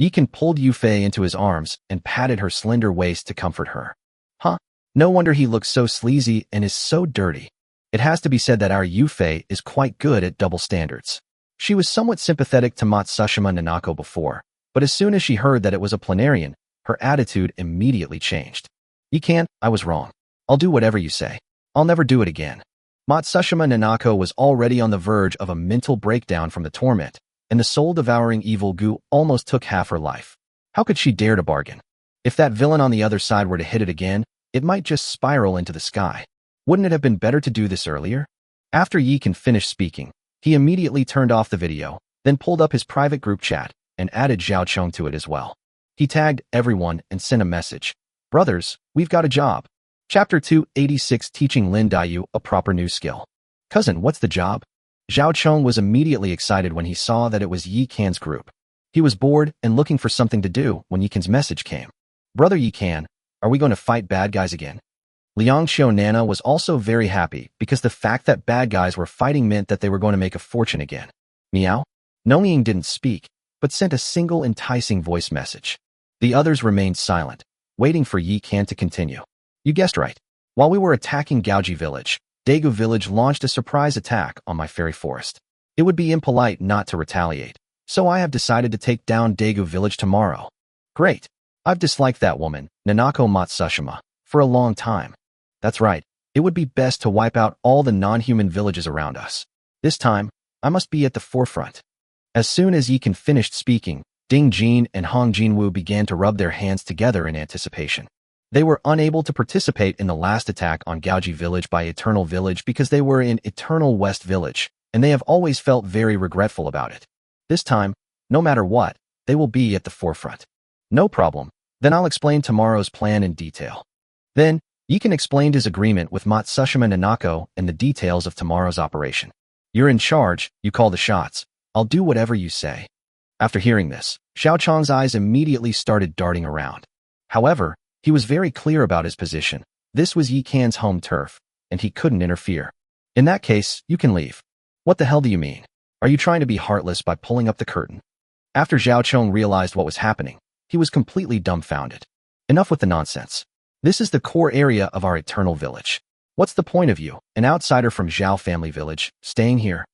Yikan pulled Yufei into his arms and patted her slender waist to comfort her. Huh? No wonder he looks so sleazy and is so dirty. It has to be said that our Yufei is quite good at double standards. She was somewhat sympathetic to Matsushima Nanako before, but as soon as she heard that it was a planarian, her attitude immediately changed. Yikan, I was wrong. I'll do whatever you say. I'll never do it again. Matsushima Nanako was already on the verge of a mental breakdown from the torment, and the soul-devouring evil goo almost took half her life. How could she dare to bargain? If that villain on the other side were to hit it again, it might just spiral into the sky. Wouldn't it have been better to do this earlier? After Yikan finished speaking, he immediately turned off the video, then pulled up his private group chat and added Zhao Chong to it as well. He tagged everyone and sent a message. Brothers, we've got a job. Chapter 286 Teaching Lin Daiyu a proper new skill. Cousin, what's the job? Zhao Chong was immediately excited when he saw that it was Yikan's group. He was bored and looking for something to do when Yikan's message came. Brother Yikan, are we going to fight bad guys again? Liang Xiao Nana was also very happy because the fact that bad guys were fighting meant that they were going to make a fortune again. Meow? Nongying didn't speak, but sent a single enticing voice message. The others remained silent, waiting for Yikan to continue. You guessed right. While we were attacking Gaoji Village, Daegu Village launched a surprise attack on my fairy forest. It would be impolite not to retaliate, so I have decided to take down Daegu Village tomorrow. Great. I've disliked that woman, Nanako Matsushima, for a long time. That's right. It would be best to wipe out all the non-human villages around us. This time, I must be at the forefront. As soon as Yikan finished speaking, Ding Jin and Hong Jinwoo began to rub their hands together in anticipation. They were unable to participate in the last attack on Gaoji Village by Eternal Village because they were in Eternal West Village, and they have always felt very regretful about it. This time, no matter what, they will be at the forefront. No problem. Then I'll explain tomorrow's plan in detail. Then, Yikan explained his agreement with Matsushima Nanako and the details of tomorrow's operation. You're in charge, you call the shots. I'll do whatever you say. After hearing this, Xiao Chong's eyes immediately started darting around. However, he was very clear about his position. This was Yikan's home turf, and he couldn't interfere. In that case, you can leave. What the hell do you mean? Are you trying to be heartless by pulling up the curtain? After Zhao Chong realized what was happening, he was completely dumbfounded. Enough with the nonsense. This is the core area of our Eternal Village. What's the point of you, an outsider from Zhao family village, staying here?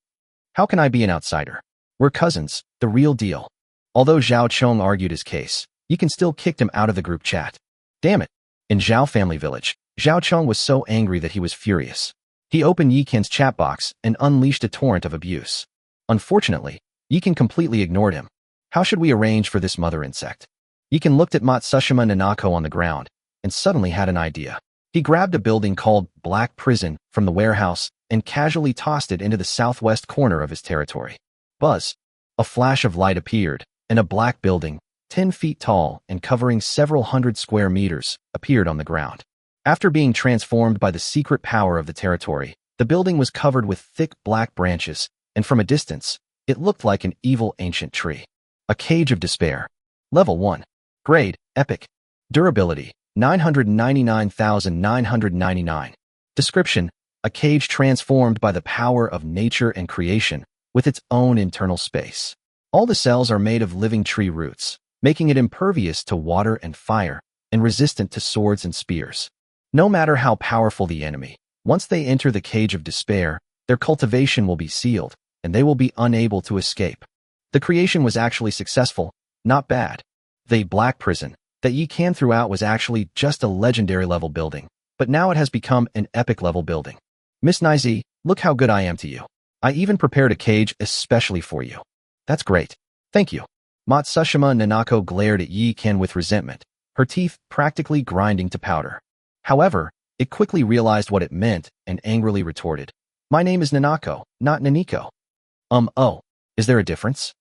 How can I be an outsider? We're cousins, the real deal. Although Zhao Chong argued his case, Yikan still kicked him out of the group chat. Damn it. In Zhao family village, Zhao Chong was so angry that he was furious. He opened Yikan's chat box and unleashed a torrent of abuse. Unfortunately, Yikan completely ignored him. How should we arrange for this mother insect? Yikan looked at Matsushima Nanako on the ground and suddenly had an idea. He grabbed a building called Black Prison from the warehouse and casually tossed it into the southwest corner of his territory. Buzz. A flash of light appeared, and a black building, 10 feet tall and covering several hundred square meters, appeared on the ground. After being transformed by the secret power of the territory, the building was covered with thick black branches, and from a distance, it looked like an evil ancient tree. A Cage of Despair. Level 1. Grade, Epic. Durability, 999,999. Description, a cage transformed by the power of nature and creation, with its own internal space. All the cells are made of living tree roots, making it impervious to water and fire, and resistant to swords and spears. No matter how powerful the enemy, once they enter the Cage of Despair, their cultivation will be sealed, and they will be unable to escape. The creation was actually successful, not bad. The Black Prison that Yikan threw out was actually just a legendary level building, but now it has become an epic level building. Miss Nizi, look how good I am to you. I even prepared a cage especially for you. That's great. Thank you. Matsushima Nanako glared at Yikan with resentment, her teeth practically grinding to powder. However, it quickly realized what it meant and angrily retorted. My name is Nanako, not Naniko. Oh, is there a difference?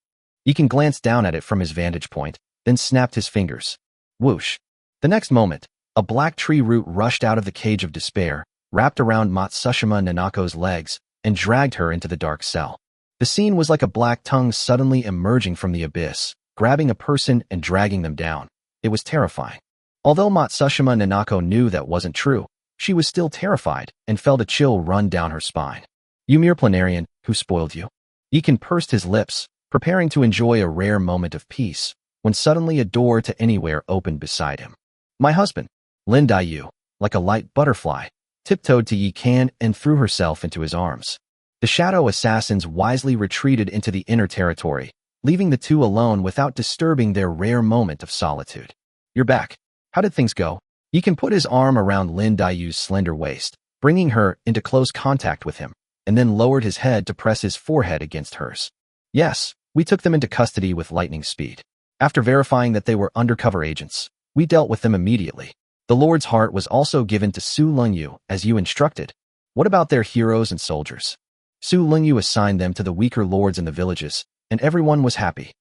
Yikan glanced down at it from his vantage point, then snapped his fingers. Whoosh. The next moment, a black tree root rushed out of the Cage of Despair, wrapped around Matsushima Nanako's legs, and dragged her into the dark cell. The scene was like a black tongue suddenly emerging from the abyss, grabbing a person and dragging them down. It was terrifying. Although Matsushima Nanako knew that wasn't true, she was still terrified and felt a chill run down her spine. Ymir Planarian, who spoiled you? Iken pursed his lips, preparing to enjoy a rare moment of peace, when suddenly a door to anywhere opened beside him. My husband, Lin Daiyu, like a light butterfly, tiptoed to Yikan and threw herself into his arms. The shadow assassins wisely retreated into the inner territory, leaving the two alone without disturbing their rare moment of solitude. You're back. How did things go? Yikan put his arm around Lin Daiyu's slender waist, bringing her into close contact with him, and then lowered his head to press his forehead against hers. Yes, we took them into custody with lightning speed. After verifying that they were undercover agents, we dealt with them immediately. The Lord's heart was also given to Su Lungyu, as you instructed. What about their heroes and soldiers? Su Lungyu assigned them to the weaker lords in the villages, and everyone was happy.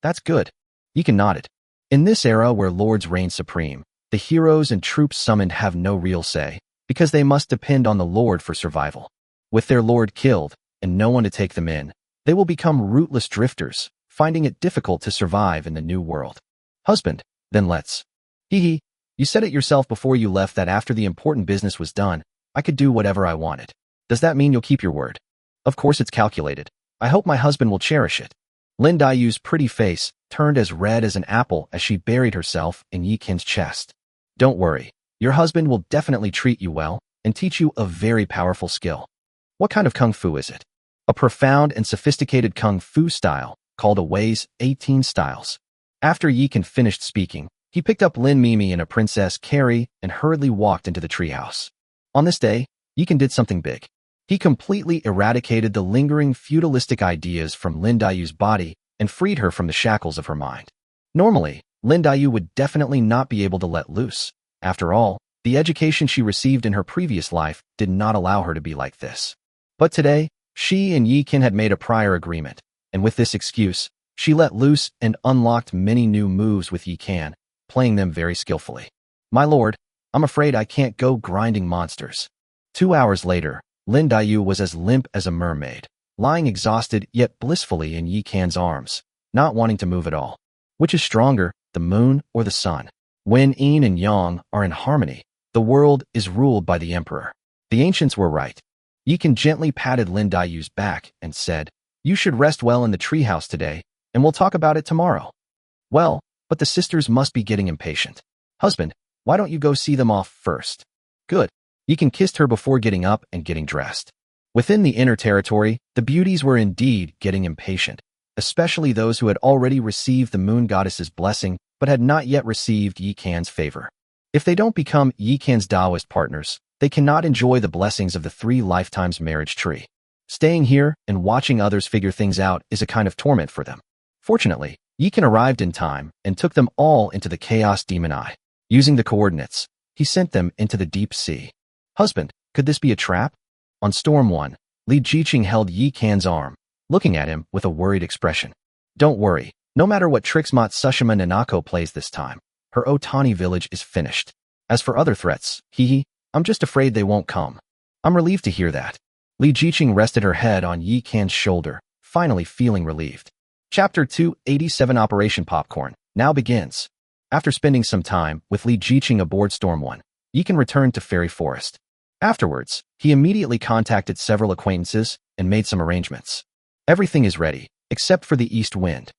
That's good. Yikan nodded. In this era where lords reign supreme, the heroes and troops summoned have no real say, because they must depend on the lord for survival. With their lord killed, and no one to take them in, they will become rootless drifters, finding it difficult to survive in the new world. Husband, then let's. Hee. You said it yourself before you left that after the important business was done, I could do whatever I wanted. Does that mean you'll keep your word? Of course it's calculated. I hope my husband will cherish it. Lin Daiyu's pretty face turned as red as an apple as she buried herself in Yikin's chest. Don't worry. Your husband will definitely treat you well and teach you a very powerful skill. What kind of kung fu is it? A profound and sophisticated kung fu style called a Wei's 18 styles. After Yikin finished speaking, he picked up Lin Mimi and a Princess Carrie and hurriedly walked into the treehouse. On this day, Yikin did something big. He completely eradicated the lingering feudalistic ideas from Lin Daiyu's body and freed her from the shackles of her mind. Normally, Lin Daiyu would definitely not be able to let loose. After all, the education she received in her previous life did not allow her to be like this. But today, she and Yikin had made a prior agreement, and with this excuse, she let loose and unlocked many new moves with Yikan, playing them very skillfully. My lord, I'm afraid I can't go grinding monsters. 2 hours later, Lin Daiyu was as limp as a mermaid, lying exhausted yet blissfully in Yikan's arms, not wanting to move at all. Which is stronger, the moon or the sun? When yin and yang are in harmony, the world is ruled by the emperor. The ancients were right. Yikan gently patted Lin Daiyu's back and said, You should rest well in the treehouse today, and we'll talk about it tomorrow. Well, but the sisters must be getting impatient. Husband, why don't you go see them off first? Good. Yikan kissed her before getting up and getting dressed. Within the inner territory, the beauties were indeed getting impatient, especially those who had already received the moon goddess's blessing but had not yet received Yikan's favor. If they don't become Yikan's Taoist partners, they cannot enjoy the blessings of the 3 lifetimes marriage tree. Staying here and watching others figure things out is a kind of torment for them. Fortunately, Yikan arrived in time and took them all into the Chaos Demon Eye. Using the coordinates, he sent them into the deep sea. Husband, could this be a trap? On Storm 1, Li Jiqing held Yikan's arm, looking at him with a worried expression. Don't worry, no matter what tricks Matsushima Nanako plays this time, her Otani village is finished. As for other threats, I'm just afraid they won't come. I'm relieved to hear that. Li Jiqing rested her head on Yikan's shoulder, finally feeling relieved. Chapter 287 Operation Popcorn now begins. After spending some time with Li Jiqing aboard Storm 1, Yikan returned to Fairy Forest. Afterwards, he immediately contacted several acquaintances and made some arrangements. Everything is ready, except for the east wind.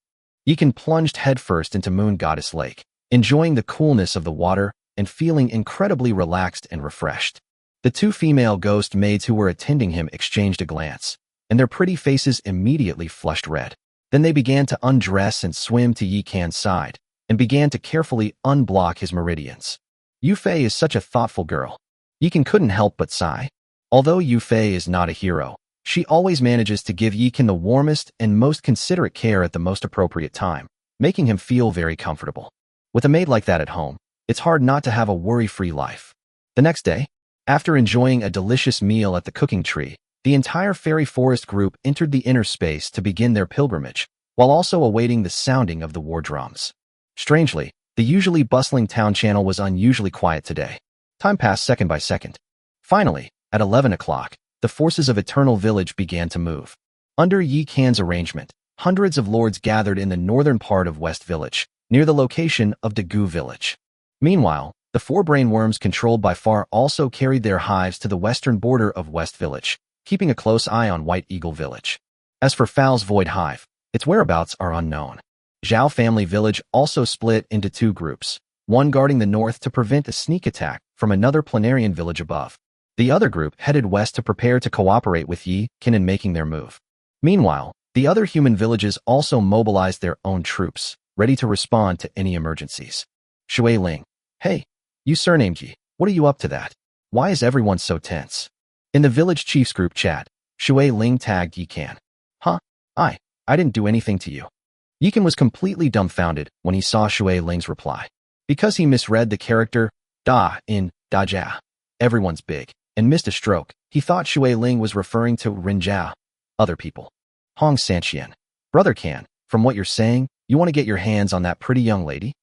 Yikan plunged headfirst into Moon Goddess Lake, enjoying the coolness of the water and feeling incredibly relaxed and refreshed. The 2 female ghost maids who were attending him exchanged a glance, and their pretty faces immediately flushed red. Then they began to undress and swim to Yikan's side, and began to carefully unblock his meridians. Yufei is such a thoughtful girl. Yikan couldn't help but sigh. Although Yufei is not a hero, she always manages to give Yikan the warmest and most considerate care at the most appropriate time, making him feel very comfortable. With a maid like that at home, it's hard not to have a worry-free life. The next day, after enjoying a delicious meal at the cooking tree, the entire Fairy Forest group entered the inner space to begin their pilgrimage, while also awaiting the sounding of the war drums. Strangely, the usually bustling town channel was unusually quiet today. Time passed second by second. Finally, at 11 o'clock, the forces of Eternal Village began to move. Under Yi Kan's arrangement, hundreds of lords gathered in the northern part of West Village, near the location of Daegu Village. Meanwhile, the four brainworms controlled by Far also carried their hives to the western border of West Village, keeping a close eye on White Eagle Village. As for Fowl's Void Hive, its whereabouts are unknown. Zhao family village also split into two groups, one guarding the north to prevent a sneak attack from another planarian village above. The other group headed west to prepare to cooperate with Yi Kan in making their move. Meanwhile, the other human villages also mobilized their own troops, ready to respond to any emergencies. Shui Ling. Hey, you surnamed Yi. What are you up to that? Why is everyone so tense? In the village chief's group chat, Shui Ling tagged Yi Kan. Huh? I didn't do anything to you. Yi Kan was completely dumbfounded when he saw Shui Ling's reply. Because he misread the character da in Dajia, everyone's big, and missed a stroke, he thought Shui Ling was referring to Rinjia, other people. Hong Sanqian. Brother Kan, from what you're saying, you want to get your hands on that pretty young lady?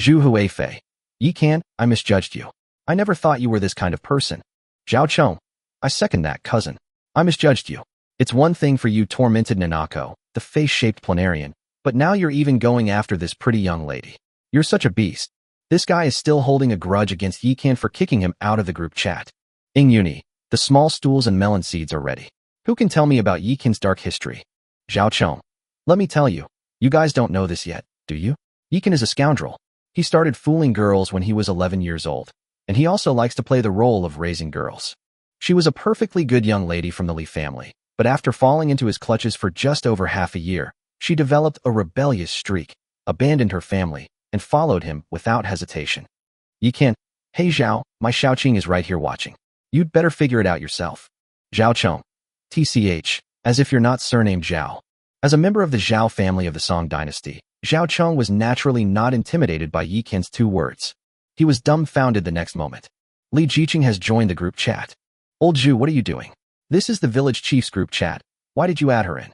Zhu Huifei. Yi Kan, I misjudged you. I never thought you were this kind of person. Zhao Chong. I second that, cousin. I misjudged you. It's one thing for you tormented Nanako, the face-shaped planarian, but now you're even going after this pretty young lady. You're such a beast. This guy is still holding a grudge against Yi Kan for kicking him out of the group chat. Ing Uni. The small stools and melon seeds are ready. Who can tell me about Yi Kan's dark history? Zhao Chong. Let me tell you. You guys don't know this yet, do you? Yi Kan is a scoundrel. He started fooling girls when he was 11 years old, and he also likes to play the role of raising girls. She was a perfectly good young lady from the Li family, but after falling into his clutches for just over half a year, she developed a rebellious streak, abandoned her family, and followed him without hesitation. Yi Kan. Hey Zhao, my Xiaoqing is right here watching. You'd better figure it out yourself. Zhao Chong. TCH, as if you're not surnamed Zhao. As a member of the Zhao family of the Song dynasty, Zhao Chong was naturally not intimidated by Yi Kan's two words. He was dumbfounded the next moment. Li Jiqing has joined the group chat. Old Zhu, what are you doing? This is the village chief's group chat. Why did you add her in?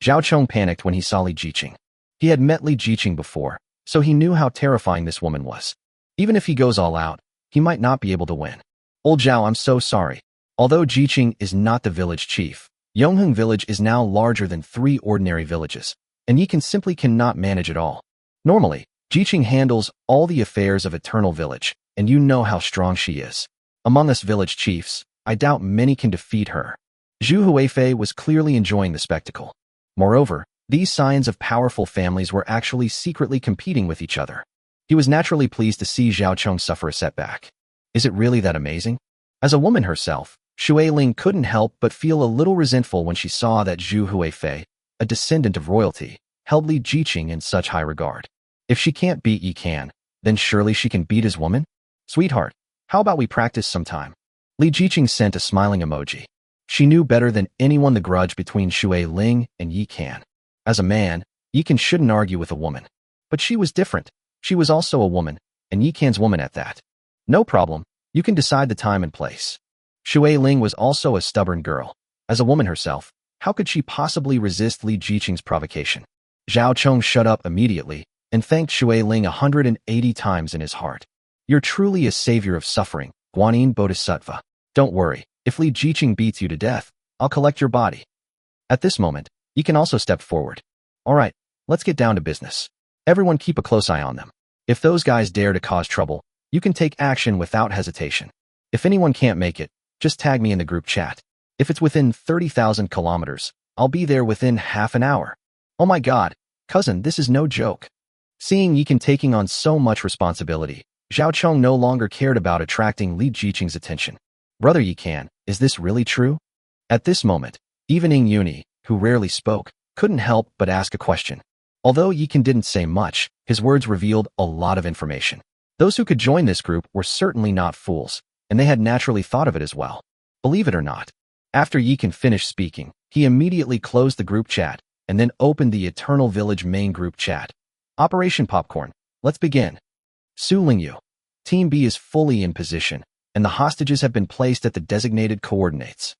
Zhao Chong panicked when he saw Li Jiqing. He had met Li Jiqing before, so he knew how terrifying this woman was. Even if he goes all out, he might not be able to win. Old Zhao, I'm so sorry. Although Jiqing is not the village chief, Yongheng village is now larger than 3 ordinary villages, and Yi Kan simply cannot manage it all. Normally, Jiqing handles all the affairs of Eternal Village, and you know how strong she is. Among us village chiefs, I doubt many can defeat her. Zhu Huifei was clearly enjoying the spectacle. Moreover, these scions of powerful families were actually secretly competing with each other. He was naturally pleased to see Zhao Chong suffer a setback. Is it really that amazing? As a woman herself, Shui Ling couldn't help but feel a little resentful when she saw that Zhu Huifei, a descendant of royalty, held Li Jiqing in such high regard. If she can't beat Yi Kan, then surely she can beat his woman? Sweetheart, how about we practice sometime? Li Jiqing sent a smiling emoji. She knew better than anyone the grudge between Shui Ling and Yi Kan. As a man, Yi Kan shouldn't argue with a woman. But she was different. She was also a woman, and Yi Kan's woman at that. No problem, you can decide the time and place. Shui Ling was also a stubborn girl. As a woman herself, how could she possibly resist Li Jiqing's provocation? Zhao Chong shut up immediately and thanked Shui Ling 180 times in his heart. You're truly a savior of suffering, Guanyin Bodhisattva. Don't worry, if Li Jiqing beats you to death, I'll collect your body. At this moment, Yi Kan also stepped forward. Alright, let's get down to business. Everyone keep a close eye on them. If those guys dare to cause trouble, you can take action without hesitation. If anyone can't make it, just tag me in the group chat. If it's within 30,000 kilometers, I'll be there within half an hour. Oh my god, cousin, this is no joke. Seeing Yi Kan taking on so much responsibility, Zhao Chong no longer cared about attracting Li Jiqing's attention. Brother Yi Kan, is this really true? At this moment, even Ing Uni, who rarely spoke, couldn't help but ask a question. Although Yi Kan didn't say much, his words revealed a lot of information. Those who could join this group were certainly not fools, and they had naturally thought of it as well. Believe it or not, after Yi Kan finished speaking, he immediately closed the group chat and then opened the Eternal Village main group chat. Operation Popcorn, let's begin. Su Lingyu. Team B is fully in position, and the hostages have been placed at the designated coordinates.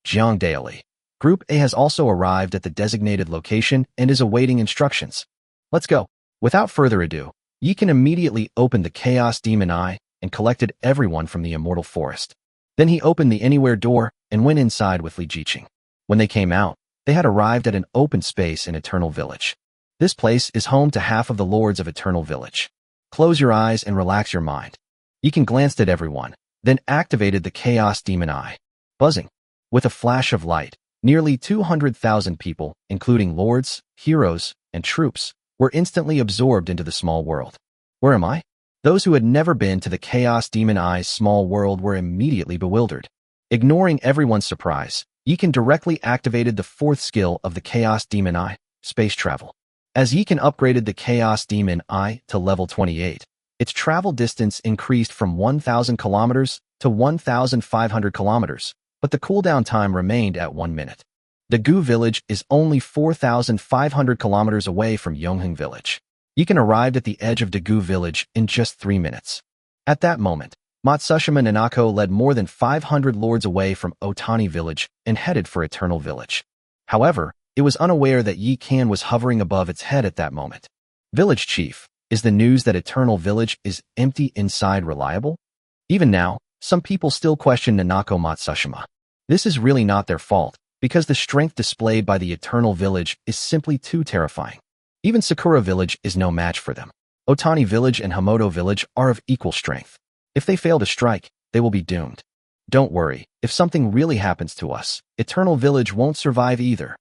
Jiang Daily. Group A has also arrived at the designated location and is awaiting instructions. Let's go. Without further ado, Yi Kan immediately opened the Chaos Demon Eye and collected everyone from the Immortal Forest. Then he opened the Anywhere door and went inside with Li Jiqing. When they came out, They had arrived at an open space in Eternal Village. This place is home to half of the lords of Eternal Village. Close your eyes and relax your mind. Yikan glanced at everyone, then activated the Chaos Demon Eye. Buzzing. With a flash of light, nearly 200,000 people, including lords, heroes, and troops, were instantly absorbed into the small world. Where am I? Those who had never been to the Chaos Demon Eye's small world were immediately bewildered. Ignoring everyone's surprise, Yikan directly activated the fourth skill of the Chaos Demon Eye, space travel. As Yikan upgraded the Chaos Demon Eye to level 28, its travel distance increased from 1,000 kilometers to 1,500 kilometers, but the cooldown time remained at 1 minute. Daegu Village is only 4,500 kilometers away from Yonghang Village. Yikan arrived at the edge of Daegu Village in just 3 minutes. At that moment, Matsushima Nanako led more than 500 lords away from Otani Village and headed for Eternal Village. However, it was unaware that Yikan was hovering above its head at that moment. Village Chief, is the news that Eternal Village is empty inside reliable? Even now, some people still question Nanako Matsushima. This is really not their fault, because the strength displayed by the Eternal Village is simply too terrifying. Even Sakura Village is no match for them. Otani Village and Hamoto Village are of equal strength. If they fail to strike, they will be doomed. Don't worry, if something really happens to us, Eternal Village won't survive either.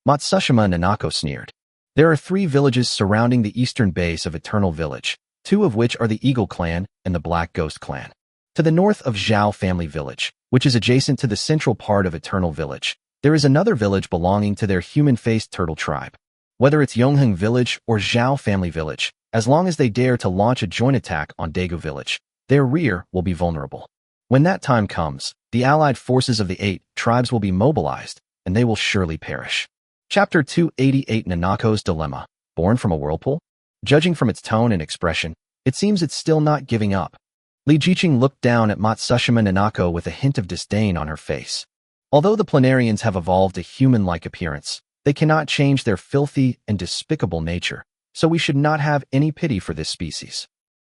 Matsushima Nanako sneered. There are 3 villages surrounding the eastern base of Eternal Village, 2 of which are the Eagle Clan and the Black Ghost Clan. To the north of Zhao Family Village, which is adjacent to the central part of Eternal Village, there is another village belonging to their human-faced turtle tribe. Whether it's Yonghang Village or Zhao Family Village, as long as they dare to launch a joint attack on Daegu Village, their rear will be vulnerable. When that time comes, the allied forces of the 8 tribes will be mobilized, and they will surely perish. Chapter 288 Nanako's Dilemma, Born from a Whirlpool? Judging from its tone and expression, it seems it's still not giving up. Li Jiqing looked down at Matsushima Nanako with a hint of disdain on her face. Although the planarians have evolved a human-like appearance, they cannot change their filthy and despicable nature, so we should not have any pity for this species.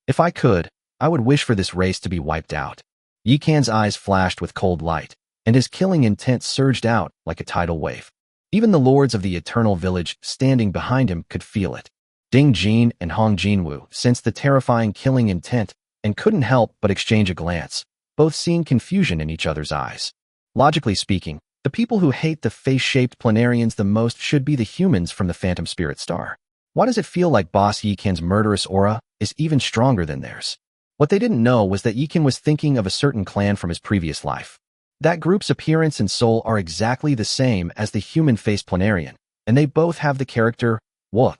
If I could, I would wish for this race to be wiped out. Yikan's eyes flashed with cold light, and his killing intent surged out like a tidal wave. Even the lords of the Eternal Village standing behind him could feel it. Ding Jin and Hong Jinwoo sensed the terrifying killing intent and couldn't help but exchange a glance, both seeing confusion in each other's eyes. Logically speaking, the people who hate the face-shaped planarians the most should be the humans from the Phantom Spirit Star. Why does it feel like Boss Yikan's murderous aura is even stronger than theirs? What they didn't know was that Yikan was thinking of a certain clan from his previous life. That group's appearance and soul are exactly the same as the human-faced planarian, and they both have the character Wa,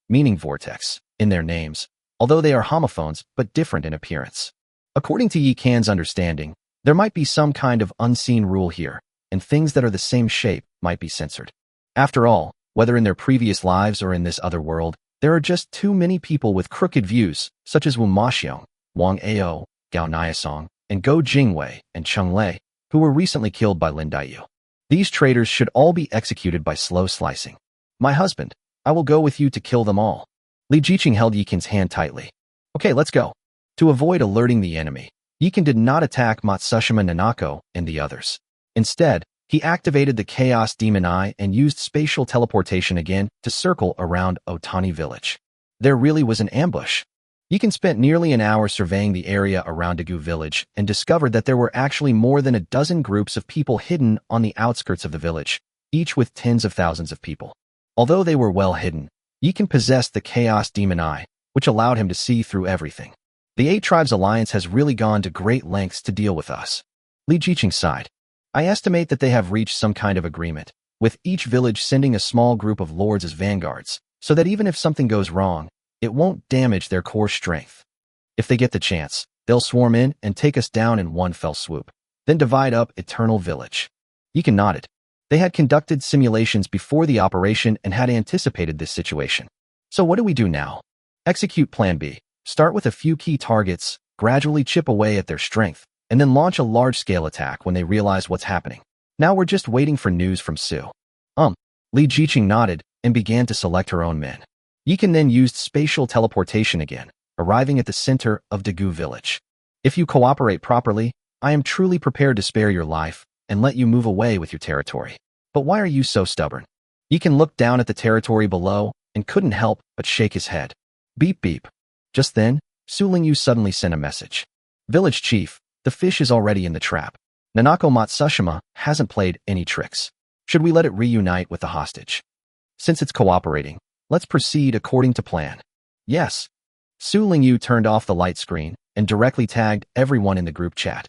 meaning vortex, in their names, although they are homophones but different in appearance. According to Yikan's understanding, there might be some kind of unseen rule here, and things that are the same shape might be censored. After all, whether in their previous lives or in this other world, there are just too many people with crooked views, such as Wu Maxiong, Wang Ao, Gao Niasong, and Go Jingwei and Cheng Lei, who were recently killed by Lin Daiyu. These traitors should all be executed by slow slicing. My husband, I will go with you to kill them all. Li Jiqing held Yikan's hand tightly. Okay, let's go. To avoid alerting the enemy, Yikan did not attack Matsushima Nanako and the others. Instead, he activated the Chaos Demon Eye and used spatial teleportation again to circle around Otani Village. There really was an ambush. Yikan spent nearly an hour surveying the area around Daegu Village and discovered that there were actually more than a dozen groups of people hidden on the outskirts of the village, each with tens of thousands of people. Although they were well hidden, Yikan possessed the Chaos Demon Eye, which allowed him to see through everything. The 8 Tribes Alliance has really gone to great lengths to deal with us. Li Jiqing sighed. I estimate that they have reached some kind of agreement, with each village sending a small group of lords as vanguards, so that even if something goes wrong, it won't damage their core strength. If they get the chance, they'll swarm in and take us down in one fell swoop, then divide up Eternal Village. Yikan nodded. They had conducted simulations before the operation and had anticipated this situation. So what do we do now? Execute Plan B. Start with a few key targets, gradually chip away at their strength, and then launch a large-scale attack when they realize what's happening. Now we're just waiting for news from Su. Li Jiqing nodded and began to select her own men. Yikan then used spatial teleportation again, arriving at the center of Daegu Village. If you cooperate properly, I am truly prepared to spare your life and let you move away with your territory. But why are you so stubborn? He can look down at the territory below and couldn't help but shake his head. Beep beep. Just then, Su Lingyu suddenly sent a message. Village chief, the fish is already in the trap. Nanako Matsushima hasn't played any tricks. Should we let it reunite with the hostage? Since it's cooperating, let's proceed according to plan. Yes. Su Lingyu turned off the light screen and directly tagged everyone in the group chat.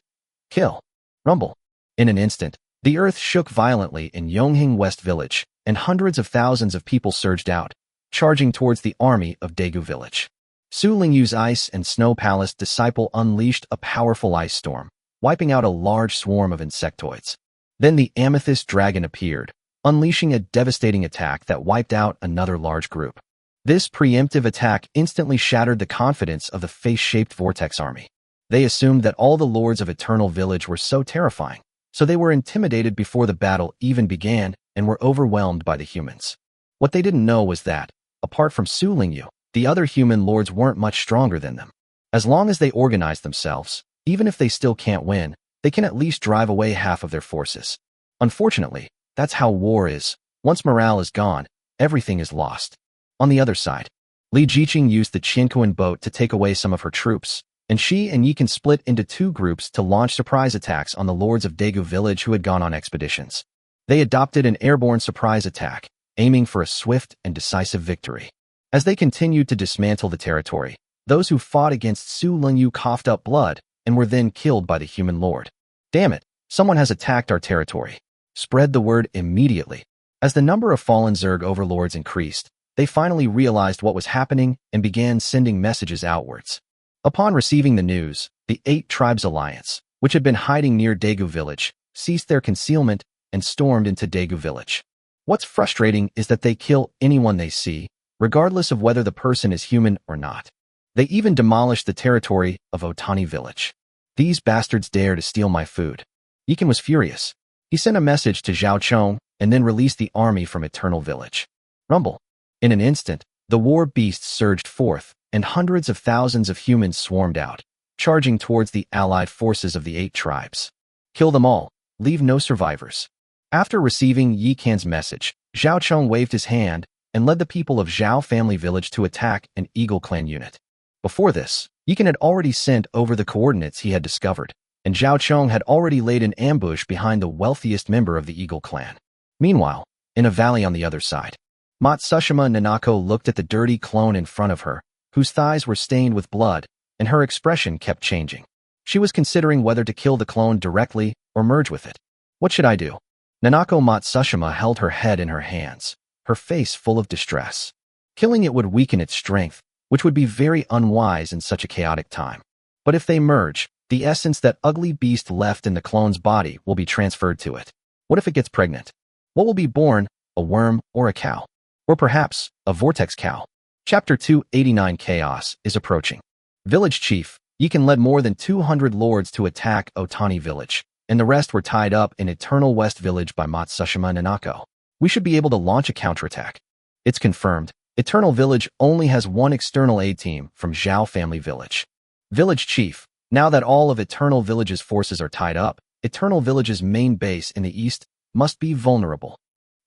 Kill. Rumble. In an instant, the earth shook violently in Yonghing West Village, and hundreds of thousands of people surged out, charging towards the army of Daegu Village. Su Lingyu's ice and snow palace disciple unleashed a powerful ice storm, wiping out a large swarm of insectoids. Then the amethyst dragon appeared, unleashing a devastating attack that wiped out another large group. This preemptive attack instantly shattered the confidence of the face-shaped vortex army. They assumed that all the lords of Eternal Village were so terrifying, so they were intimidated before the battle even began and were overwhelmed by the humans. What they didn't know was that, apart from Su Lingyu, the other human lords weren't much stronger than them. As long as they organize themselves, even if they still can't win, they can at least drive away half of their forces. Unfortunately, that's how war is. Once morale is gone, everything is lost. On the other side, Li Jiqing used the Qianquan boat to take away some of her troops, and she and Yi can split into two groups to launch surprise attacks on the lords of Daegu Village who had gone on expeditions. They adopted an airborne surprise attack, aiming for a swift and decisive victory. As they continued to dismantle the territory, those who fought against Su Lingyu coughed up blood and were then killed by the human lord. Damn it, someone has attacked our territory. Spread the word immediately. As the number of fallen Zerg overlords increased, they finally realized what was happening and began sending messages outwards. Upon receiving the news, the 8 Tribes Alliance, which had been hiding near Daegu Village, ceased their concealment and stormed into Daegu Village. What's frustrating is that they kill anyone they see, regardless of whether the person is human or not. They even demolished the territory of Otani Village. These bastards dare to steal my food. Yiken was furious. He sent a message to Zhao Chong and then released the army from Eternal Village. Rumble. In an instant, the war beasts surged forth, and hundreds of thousands of humans swarmed out, charging towards the allied forces of the 8 tribes. Kill them all, leave no survivors. After receiving Yi Kan's message, Zhao Chong waved his hand and led the people of Zhao family village to attack an Eagle clan unit. Before this, Yi Kan had already sent over the coordinates he had discovered, and Zhao Chong had already laid an ambush behind the wealthiest member of the Eagle clan. Meanwhile, in a valley on the other side, Matsushima Nanako looked at the dirty clone in front of her, whose thighs were stained with blood, and her expression kept changing. She was considering whether to kill the clone directly or merge with it. What should I do? Nanako Matsushima held her head in her hands, her face full of distress. Killing it would weaken its strength, which would be very unwise in such a chaotic time. But if they merge, the essence that ugly beast left in the clone's body will be transferred to it. What if it gets pregnant? What will be born, a worm or a cow? Or perhaps, a vortex cow? Chapter 289 Chaos is approaching. Village Chief, Yiken led more than 200 lords to attack Otani Village, and the rest were tied up in Eternal West Village by Matsushima Nanako. We should be able to launch a counterattack. It's confirmed. Eternal Village only has one external aid team from Zhao Family Village. Village Chief, now that all of Eternal Village's forces are tied up, Eternal Village's main base in the east must be vulnerable.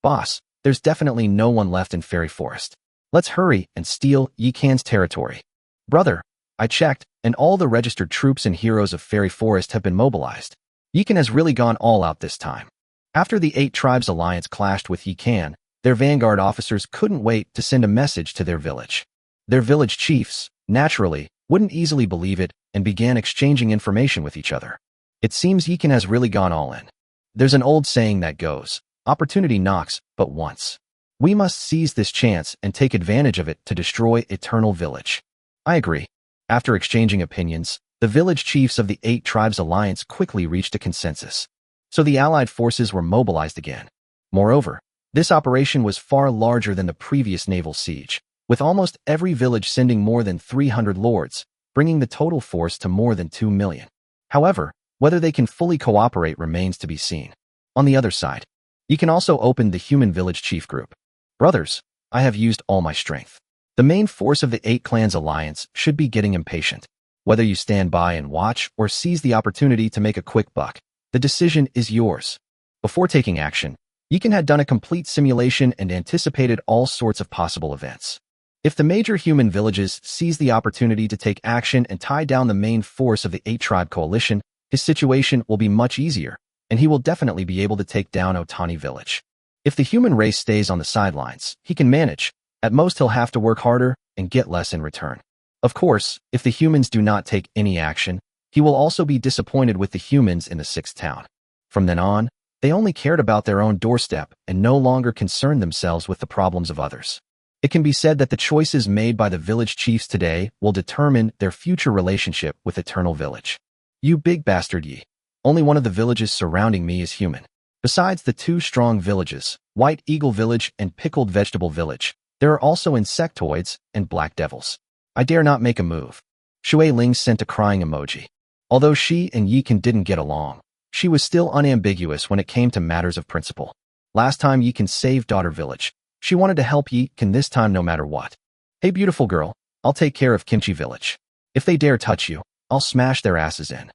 Boss, there's definitely no one left in Fairy Forest. Let's hurry and steal Yi Kan's territory. Brother, I checked, and all the registered troops and heroes of Fairy Forest have been mobilized. Yi Kan has really gone all out this time. After the 8 Tribes Alliance clashed with Yi Kan, their vanguard officers couldn't wait to send a message to their village. Their village chiefs, naturally, wouldn't easily believe it and began exchanging information with each other. It seems Yi Kan has really gone all in. There's an old saying that goes, opportunity knocks but once. We must seize this chance and take advantage of it to destroy Eternal Village. I agree. After exchanging opinions, the village chiefs of the 8 Tribes Alliance quickly reached a consensus. So the allied forces were mobilized again. Moreover, this operation was far larger than the previous naval siege, with almost every village sending more than 300 lords, bringing the total force to more than 2 million. However, whether they can fully cooperate remains to be seen. On the other side, you can also open the human village chief group. Brothers, I have used all my strength. The main force of the 8 Clans Alliance should be getting impatient. Whether you stand by and watch or seize the opportunity to make a quick buck, the decision is yours. Before taking action, Yikan had done a complete simulation and anticipated all sorts of possible events. If the major human villages seize the opportunity to take action and tie down the main force of the 8-tribe coalition, his situation will be much easier, and he will definitely be able to take down Otani village. If the human race stays on the sidelines, he can manage. At most he'll have to work harder and get less in return. Of course, if the humans do not take any action, he will also be disappointed with the humans in the 6th town. From then on, they only cared about their own doorstep and no longer concerned themselves with the problems of others. It can be said that the choices made by the village chiefs today will determine their future relationship with Eternal Village. You big bastard ye. Only one of the villages surrounding me is human. Besides the 2 strong villages, White Eagle Village and Pickled Vegetable Village, there are also insectoids and black devils. I dare not make a move. Shui Ling sent a crying emoji. Although she and Yikan didn't get along, she was still unambiguous when it came to matters of principle. Last time Yikan saved Daughter Village, she wanted to help Yikan this time no matter what. Hey beautiful girl, I'll take care of Kimchi Village. If they dare touch you, I'll smash their asses in.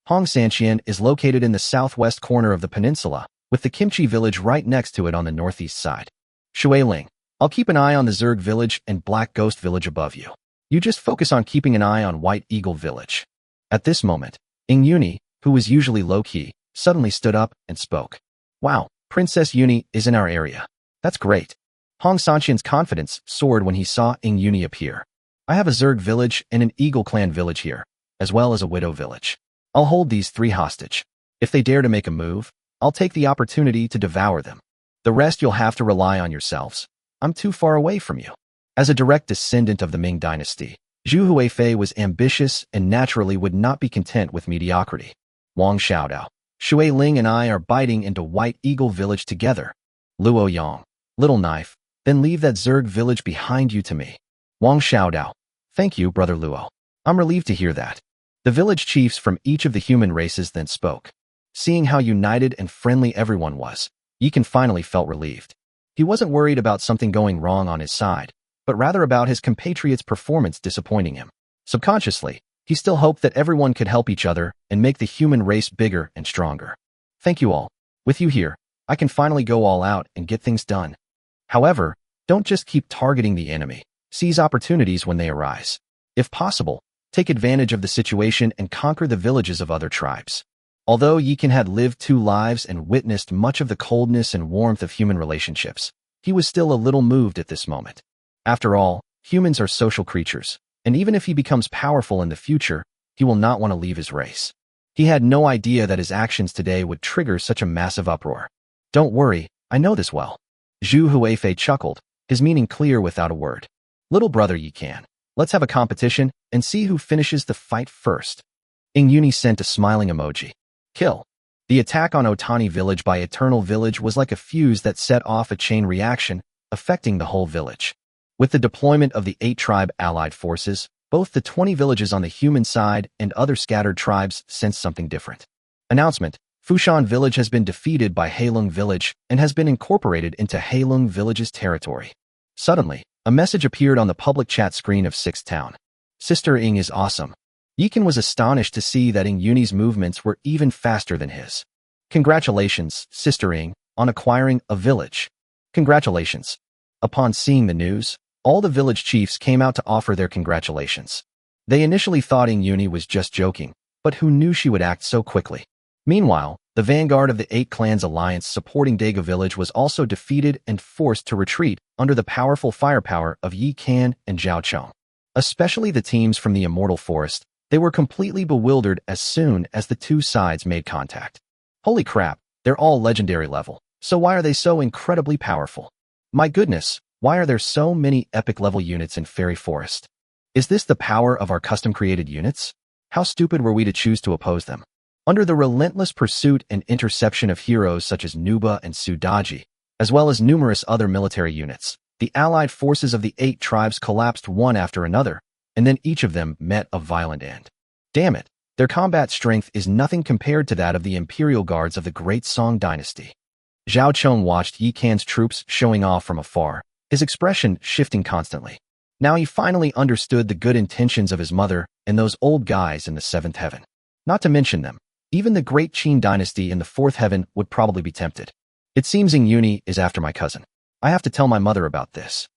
Hong Sanqian is located in the southwest corner of the peninsula, with the Kimchi Village right next to it on the northeast side. Shui Ling, I'll keep an eye on the Zerg Village and Black Ghost Village above you. You just focus on keeping an eye on White Eagle Village. At this moment, Ing Yuni, who was usually low-key, suddenly stood up and spoke. Wow, Princess Yuni is in our area. That's great. Hong Sanqian's confidence soared when he saw Ing Yuni appear. I have a Zerg village and an Eagle clan village here, as well as a Widow village. I'll hold these 3 hostage. If they dare to make a move, I'll take the opportunity to devour them. The rest you'll have to rely on yourselves. I'm too far away from you. As a direct descendant of the Ming dynasty, Zhu Huifei was ambitious and naturally would not be content with mediocrity. Wang Xiaodao, Shui Ling and I are biting into White Eagle Village together. Luo Yang, Little Knife, then leave that Zerg village behind you to me. Wang Xiaodao, thank you, Brother Luo. I'm relieved to hear that. The village chiefs from each of the human races then spoke. Seeing how united and friendly everyone was, Yikan finally felt relieved. He wasn't worried about something going wrong on his side, but rather about his compatriots' performance disappointing him. Subconsciously, he still hoped that everyone could help each other and make the human race bigger and stronger. Thank you all. With you here, I can finally go all out and get things done. However, don't just keep targeting the enemy. Seize opportunities when they arise. If possible, take advantage of the situation and conquer the villages of other tribes. Although Yikan had lived 2 lives and witnessed much of the coldness and warmth of human relationships, he was still a little moved at this moment. After all, humans are social creatures, and even if he becomes powerful in the future, he will not want to leave his race. He had no idea that his actions today would trigger such a massive uproar. Don't worry, I know this well. Zhu Huifei chuckled, his meaning clear without a word. Little brother Yikan, let's have a competition and see who finishes the fight first. Ing Yuni sent a smiling emoji. Kill. The attack on Otani village by Eternal Village was like a fuse that set off a chain reaction, affecting the whole village. With the deployment of the 8-tribe allied forces, both the 20 villages on the human side and other scattered tribes sensed something different. Announcement: Fushan Village has been defeated by Heilong Village and has been incorporated into Heilong Village's territory. Suddenly, a message appeared on the public chat screen of 6th Town. Sister Ing is awesome. Yikan was astonished to see that Ing Yuni's movements were even faster than his. Congratulations, Sister Ing, on acquiring a village. Congratulations. Upon seeing the news, all the village chiefs came out to offer their congratulations. They initially thought Ing Yuni was just joking, but who knew she would act so quickly? Meanwhile, the vanguard of the 8 clans alliance supporting Daga village was also defeated and forced to retreat under the powerful firepower of Yi Kan and Zhao Chong. Especially the teams from the Immortal Forest, they were completely bewildered as soon as the 2 sides made contact. Holy crap, they're all legendary level, so why are they so incredibly powerful? My goodness, why are there so many epic level units in Fairy Forest? Is this the power of our custom-created units? How stupid were we to choose to oppose them? Under the relentless pursuit and interception of heroes such as Nuba and Sudaji, as well as numerous other military units, the allied forces of the 8 tribes collapsed one after another, and then each of them met a violent end. Damn it, their combat strength is nothing compared to that of the Imperial Guards of the Great Song Dynasty. Zhao Chong watched Yi Kan's troops showing off from afar, his expression shifting constantly. Now he finally understood the good intentions of his mother and those old guys in the 7th heaven. Not to mention them, even the Great Qin Dynasty in the 4th heaven would probably be tempted. It seems Yuni is after my cousin. I have to tell my mother about this.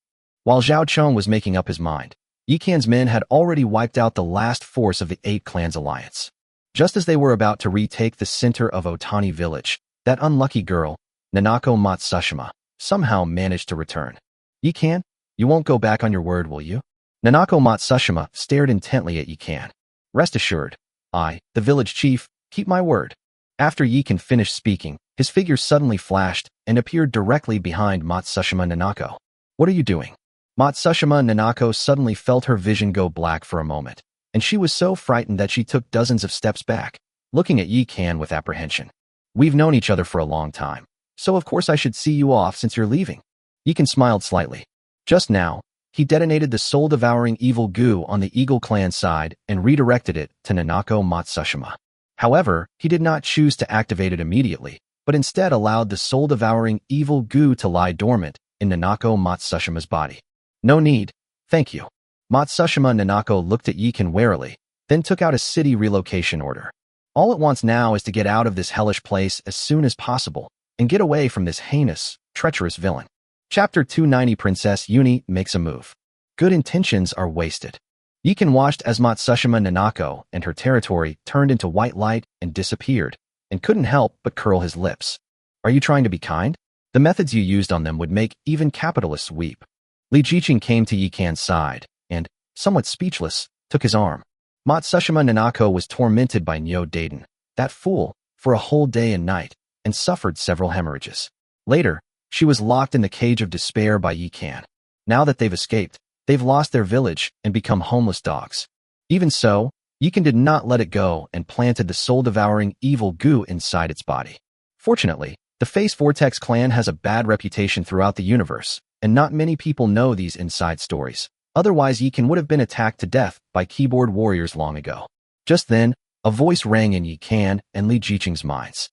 While Zhao Chong was making up his mind, Yi Qian's men had already wiped out the last force of the 8 Clans Alliance. Just as they were about to retake the center of Otani village, that unlucky girl, Nanako Matsushima, somehow managed to return. Yi Qian, you won't go back on your word, will you? Nanako Matsushima stared intently at Yi Qian. Rest assured, I, the village chief, keep my word. After Yi Qian finished speaking, his figure suddenly flashed and appeared directly behind Matsushima Nanako. What are you doing? Matsushima Nanako suddenly felt her vision go black for a moment, and she was so frightened that she took dozens of steps back, looking at Yi Qian with apprehension. We've known each other for a long time, so of course I should see you off since you're leaving. Yi Qian smiled slightly. Just now, he detonated the soul-devouring evil goo on the Eagle Clan side and redirected it to Nanako Matsushima. However, he did not choose to activate it immediately, but instead allowed the soul-devouring evil goo to lie dormant in Nanako Matsushima's body. No need, thank you. Matsushima Nanako looked at Yi Qian warily, then took out a city relocation order. All it wants now is to get out of this hellish place as soon as possible and get away from this heinous, treacherous villain. Chapter 290 Princess Yuni makes a move. Good intentions are wasted. Yi Qian watched as Matsushima Nanako and her territory turned into white light and disappeared, and couldn't help but curl his lips. Are you trying to be kind? The methods you used on them would make even capitalists weep. Li Jiqing came to Yi Qian's side, and, somewhat speechless, took his arm. Matsushima Nanako was tormented by Nyo Daiden, that fool, for a whole day and night, and suffered several hemorrhages. Later, she was locked in the cage of despair by Yi Qian. Now that they've escaped, they've lost their village and become homeless dogs. Even so, Yi Qian did not let it go and planted the soul-devouring evil goo inside its body. Fortunately, the Face Vortex clan has a bad reputation throughout the universe, and not many people know these inside stories. Otherwise, Yi Qian would have been attacked to death by keyboard warriors long ago. Just then, a voice rang in Yi Qian and Li Jiqing's minds.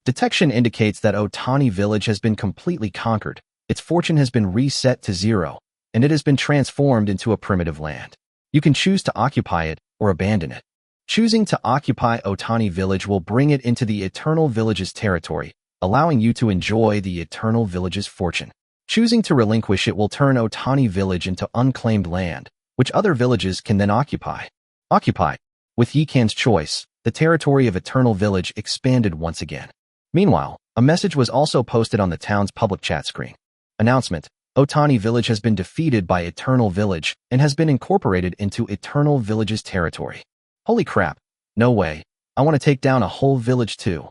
Detection indicates that Otani village has been completely conquered, its fortune has been reset to 0, and it has been transformed into a primitive land. You can choose to occupy it or abandon it. Choosing to occupy Otani village will bring it into the Eternal Village's territory, allowing you to enjoy the Eternal Village's fortune. Choosing to relinquish it will turn Otani village into unclaimed land, which other villages can then occupy. Occupy. With Yi Qian's choice, the territory of Eternal Village expanded once again. Meanwhile, a message was also posted on the town's public chat screen. Announcement: Otani village has been defeated by Eternal Village and has been incorporated into Eternal Village's territory. Holy crap, no way, I want to take down a whole village too.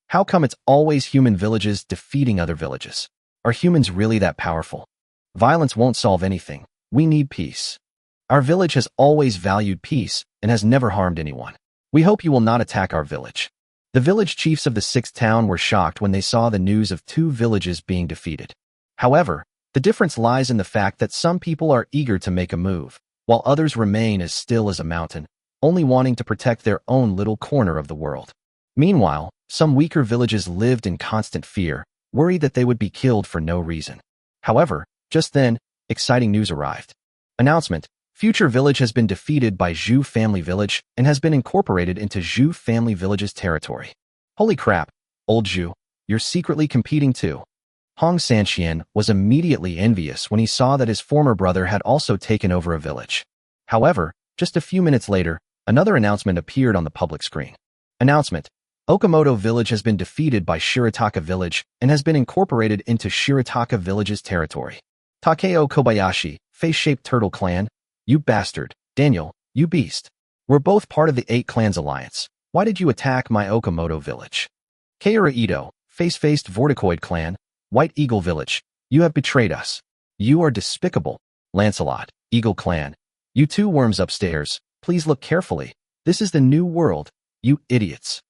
How come it's always human villages defeating other villages? Are humans really that powerful? Violence won't solve anything, we need peace. Our village has always valued peace and has never harmed anyone. We hope you will not attack our village. The village chiefs of the 6th town were shocked when they saw the news of 2 villages being defeated. However, the difference lies in the fact that some people are eager to make a move, while others remain as still as a mountain, only wanting to protect their own little corner of the world. Meanwhile, some weaker villages lived in constant fear, worried that they would be killed for no reason. However, just then, exciting news arrived. Announcement: Future Village has been defeated by Zhu Family Village and has been incorporated into Zhu Family Village's territory. Holy crap, old Zhu, you're secretly competing too. Hong Sanxian was immediately envious when he saw that his former brother had also taken over a village. However, just a few minutes later, another announcement appeared on the public screen. Announcement: Okamoto Village has been defeated by Shirataka Village and has been incorporated into Shirataka Village's territory. Takeo Kobayashi, Face-Shaped Turtle Clan, you bastard. Daniel, you beast. We're both part of the 8 Clans Alliance. Why did you attack my Okamoto village? Kaira Ito, Face-Faced Vorticoid Clan, White Eagle Village, you have betrayed us. You are despicable. Lancelot, Eagle Clan, you 2 worms upstairs, please look carefully. This is the new world, you idiots.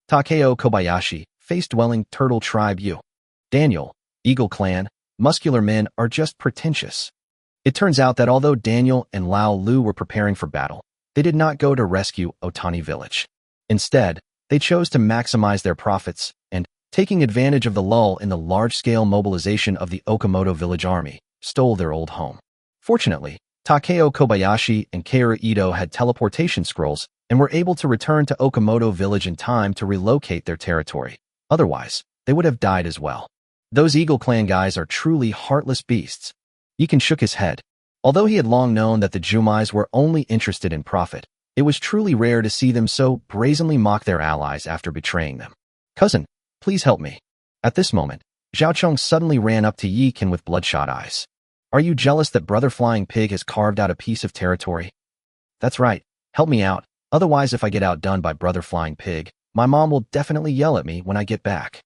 Takeo Kobayashi, Face-Dwelling Turtle Tribe you. Daniel, Eagle Clan, muscular men are just pretentious. It turns out that although Daniel and Lao Lu were preparing for battle, they did not go to rescue Otani village. Instead, they chose to maximize their profits and, taking advantage of the lull in the large-scale mobilization of the Okamoto village army, stole their old home. Fortunately, Takeo Kobayashi and Kaira Ito had teleportation scrolls and were able to return to Okamoto village in time to relocate their territory. Otherwise, they would have died as well. Those Eagle Clan guys are truly heartless beasts. Yikan shook his head. Although he had long known that the Jumais were only interested in profit, it was truly rare to see them so brazenly mock their allies after betraying them. Cousin, please help me. At this moment, Zhao Chong suddenly ran up to Yikan with bloodshot eyes. Are you jealous that Brother Flying Pig has carved out a piece of territory? That's right. Help me out. Otherwise, if I get outdone by Brother Flying Pig, my mom will definitely yell at me when I get back.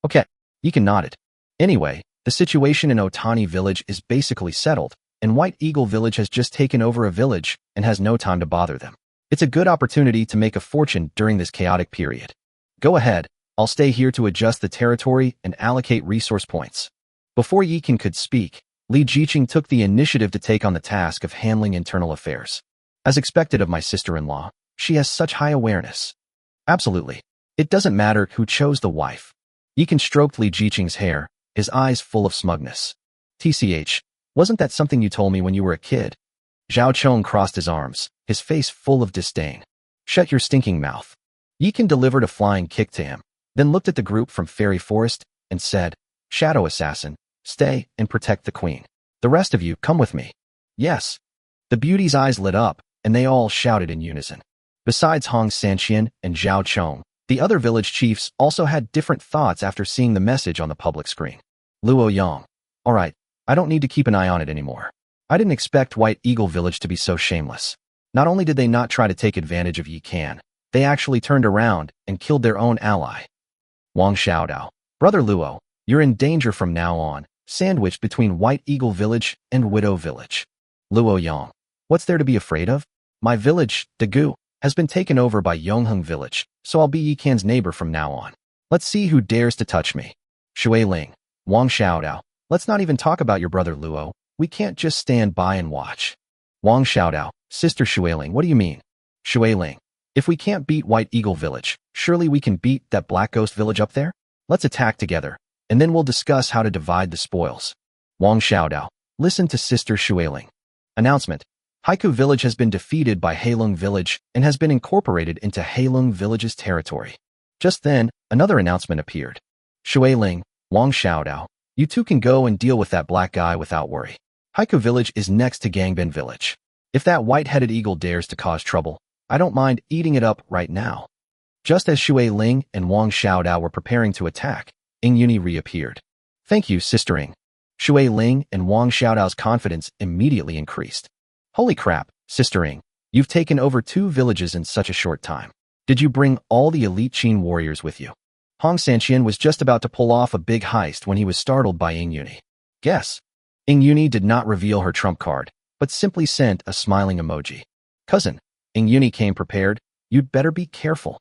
Okay, Yikan nodded. Anyway, the situation in Otani Village is basically settled, and White Eagle Village has just taken over a village and has no time to bother them. It's a good opportunity to make a fortune during this chaotic period. Go ahead, I'll stay here to adjust the territory and allocate resource points. Before Yikan could speak, Li Jiqing took the initiative to take on the task of handling internal affairs. As expected of my sister-in-law, she has such high awareness. Absolutely. It doesn't matter who chose the wife. Yikan stroked Li Jiqing's hair, his eyes full of smugness. TCH, wasn't that something you told me when you were a kid? Zhao Chong crossed his arms, his face full of disdain. Shut your stinking mouth. Yikan delivered a flying kick to him, then looked at the group from Fairy Forest and said, Shadow Assassin, stay and protect the queen. The rest of you, come with me. Yes. The beauty's eyes lit up, and they all shouted in unison. Besides Hong Sanqian and Zhao Chong, the other village chiefs also had different thoughts after seeing the message on the public screen. Luo Yang. All right, I don't need to keep an eye on it anymore. I didn't expect White Eagle Village to be so shameless. Not only did they not try to take advantage of Yikan, they actually turned around and killed their own ally. Wang Xiaodao. Brother Luo, you're in danger from now on, sandwiched between White Eagle Village and Widow Village. Luo Yang. What's there to be afraid of? My village, Dagu, has been taken over by Yongheng Village, so I'll be Yikan's neighbor from now on. Let's see who dares to touch me. Shui Ling. Wang Xiaodao. Let's not even talk about your brother Luo. We can't just stand by and watch. Wang Xiaodao. Sister Shui Ling, what do you mean? Shui Ling. If we can't beat White Eagle Village, surely we can beat that Black Ghost Village up there? Let's attack together, and then we'll discuss how to divide the spoils. Wang Xiaodao. Listen to Sister Shui Ling. Announcement. Haiku Village has been defeated by Heilong Village and has been incorporated into Heilong Village's territory. Just then, another announcement appeared. Shui Ling, Wang Xiaodao, you two can go and deal with that black guy without worry. Haiku Village is next to Gangbin Village. If that white-headed eagle dares to cause trouble, I don't mind eating it up right now. Just as Shui Ling and Wang Xiaodao were preparing to attack, Ing Yuni reappeared. Thank you, Sister Ing. Shui Ling and Wang Xiaodao's confidence immediately increased. Holy crap, Sister Ing, you've taken over 2 villages in such a short time. Did you bring all the elite Qin warriors with you? Hong Sanqian was just about to pull off a big heist when he was startled by Ing Yuni. Guess. Ing Yuni did not reveal her trump card, but simply sent a smiling emoji. Cousin, Ing Yuni came prepared. You'd better be careful.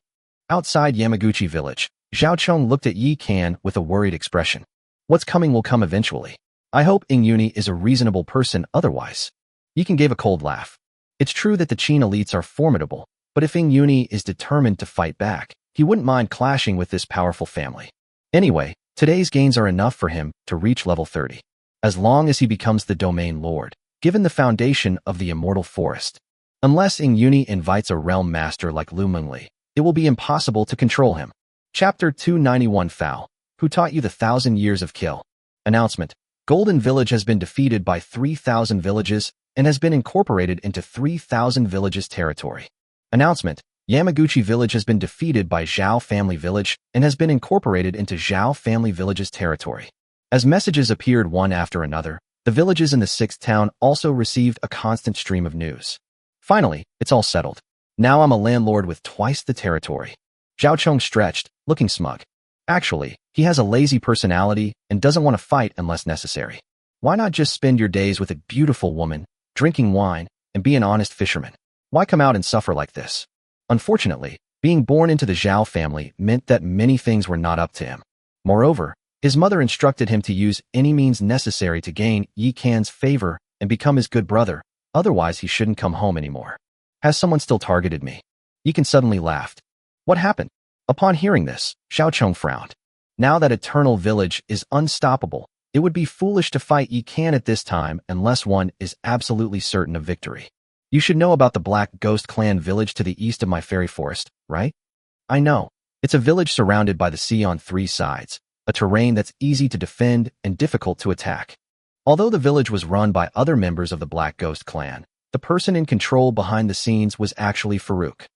Outside Yamaguchi Village, Zhao Chong looked at Yi Kan with a worried expression. What's coming will come eventually. I hope Ing Yuni is a reasonable person otherwise. Yi Kan gave a cold laugh. It's true that the Qin elites are formidable, but if Ing Yuni is determined to fight back, he wouldn't mind clashing with this powerful family. Anyway, today's gains are enough for him to reach level 30. As long as he becomes the domain lord, given the foundation of the immortal forest. Unless Ing Yuni invites a realm master like Lu Mengli, it will be impossible to control him. Chapter 291 Foul. Who taught you the 1,000 years of kill? Announcement. Golden Village has been defeated by 3,000 villages and has been incorporated into 3,000 villages territory. Announcement. Yamaguchi Village has been defeated by Zhao Family Village and has been incorporated into Zhao Family Village's territory. As messages appeared one after another, the villages in the 6th town also received a constant stream of news. Finally, it's all settled. Now I'm a landlord with twice the territory. Zhao Chong stretched, looking smug. Actually, he has a lazy personality and doesn't want to fight unless necessary. Why not just spend your days with a beautiful woman, drinking wine, and be an honest fisherman? Why come out and suffer like this? Unfortunately, being born into the Zhao family meant that many things were not up to him. Moreover, his mother instructed him to use any means necessary to gain Yi Kan's favor and become his good brother, otherwise he shouldn't come home anymore. Has someone still targeted me? Yi Kan suddenly laughed. What happened? Upon hearing this, Zhao Chong frowned. Now that Eternal Village is unstoppable, it would be foolish to fight Yi Kan at this time unless one is absolutely certain of victory. You should know about the Black Ghost Clan village to the east of my fairy forest, right? I know. It's a village surrounded by the sea on 3 sides, a terrain that's easy to defend and difficult to attack. Although the village was run by other members of the Black Ghost clan, the person in control behind the scenes was actually Farouk.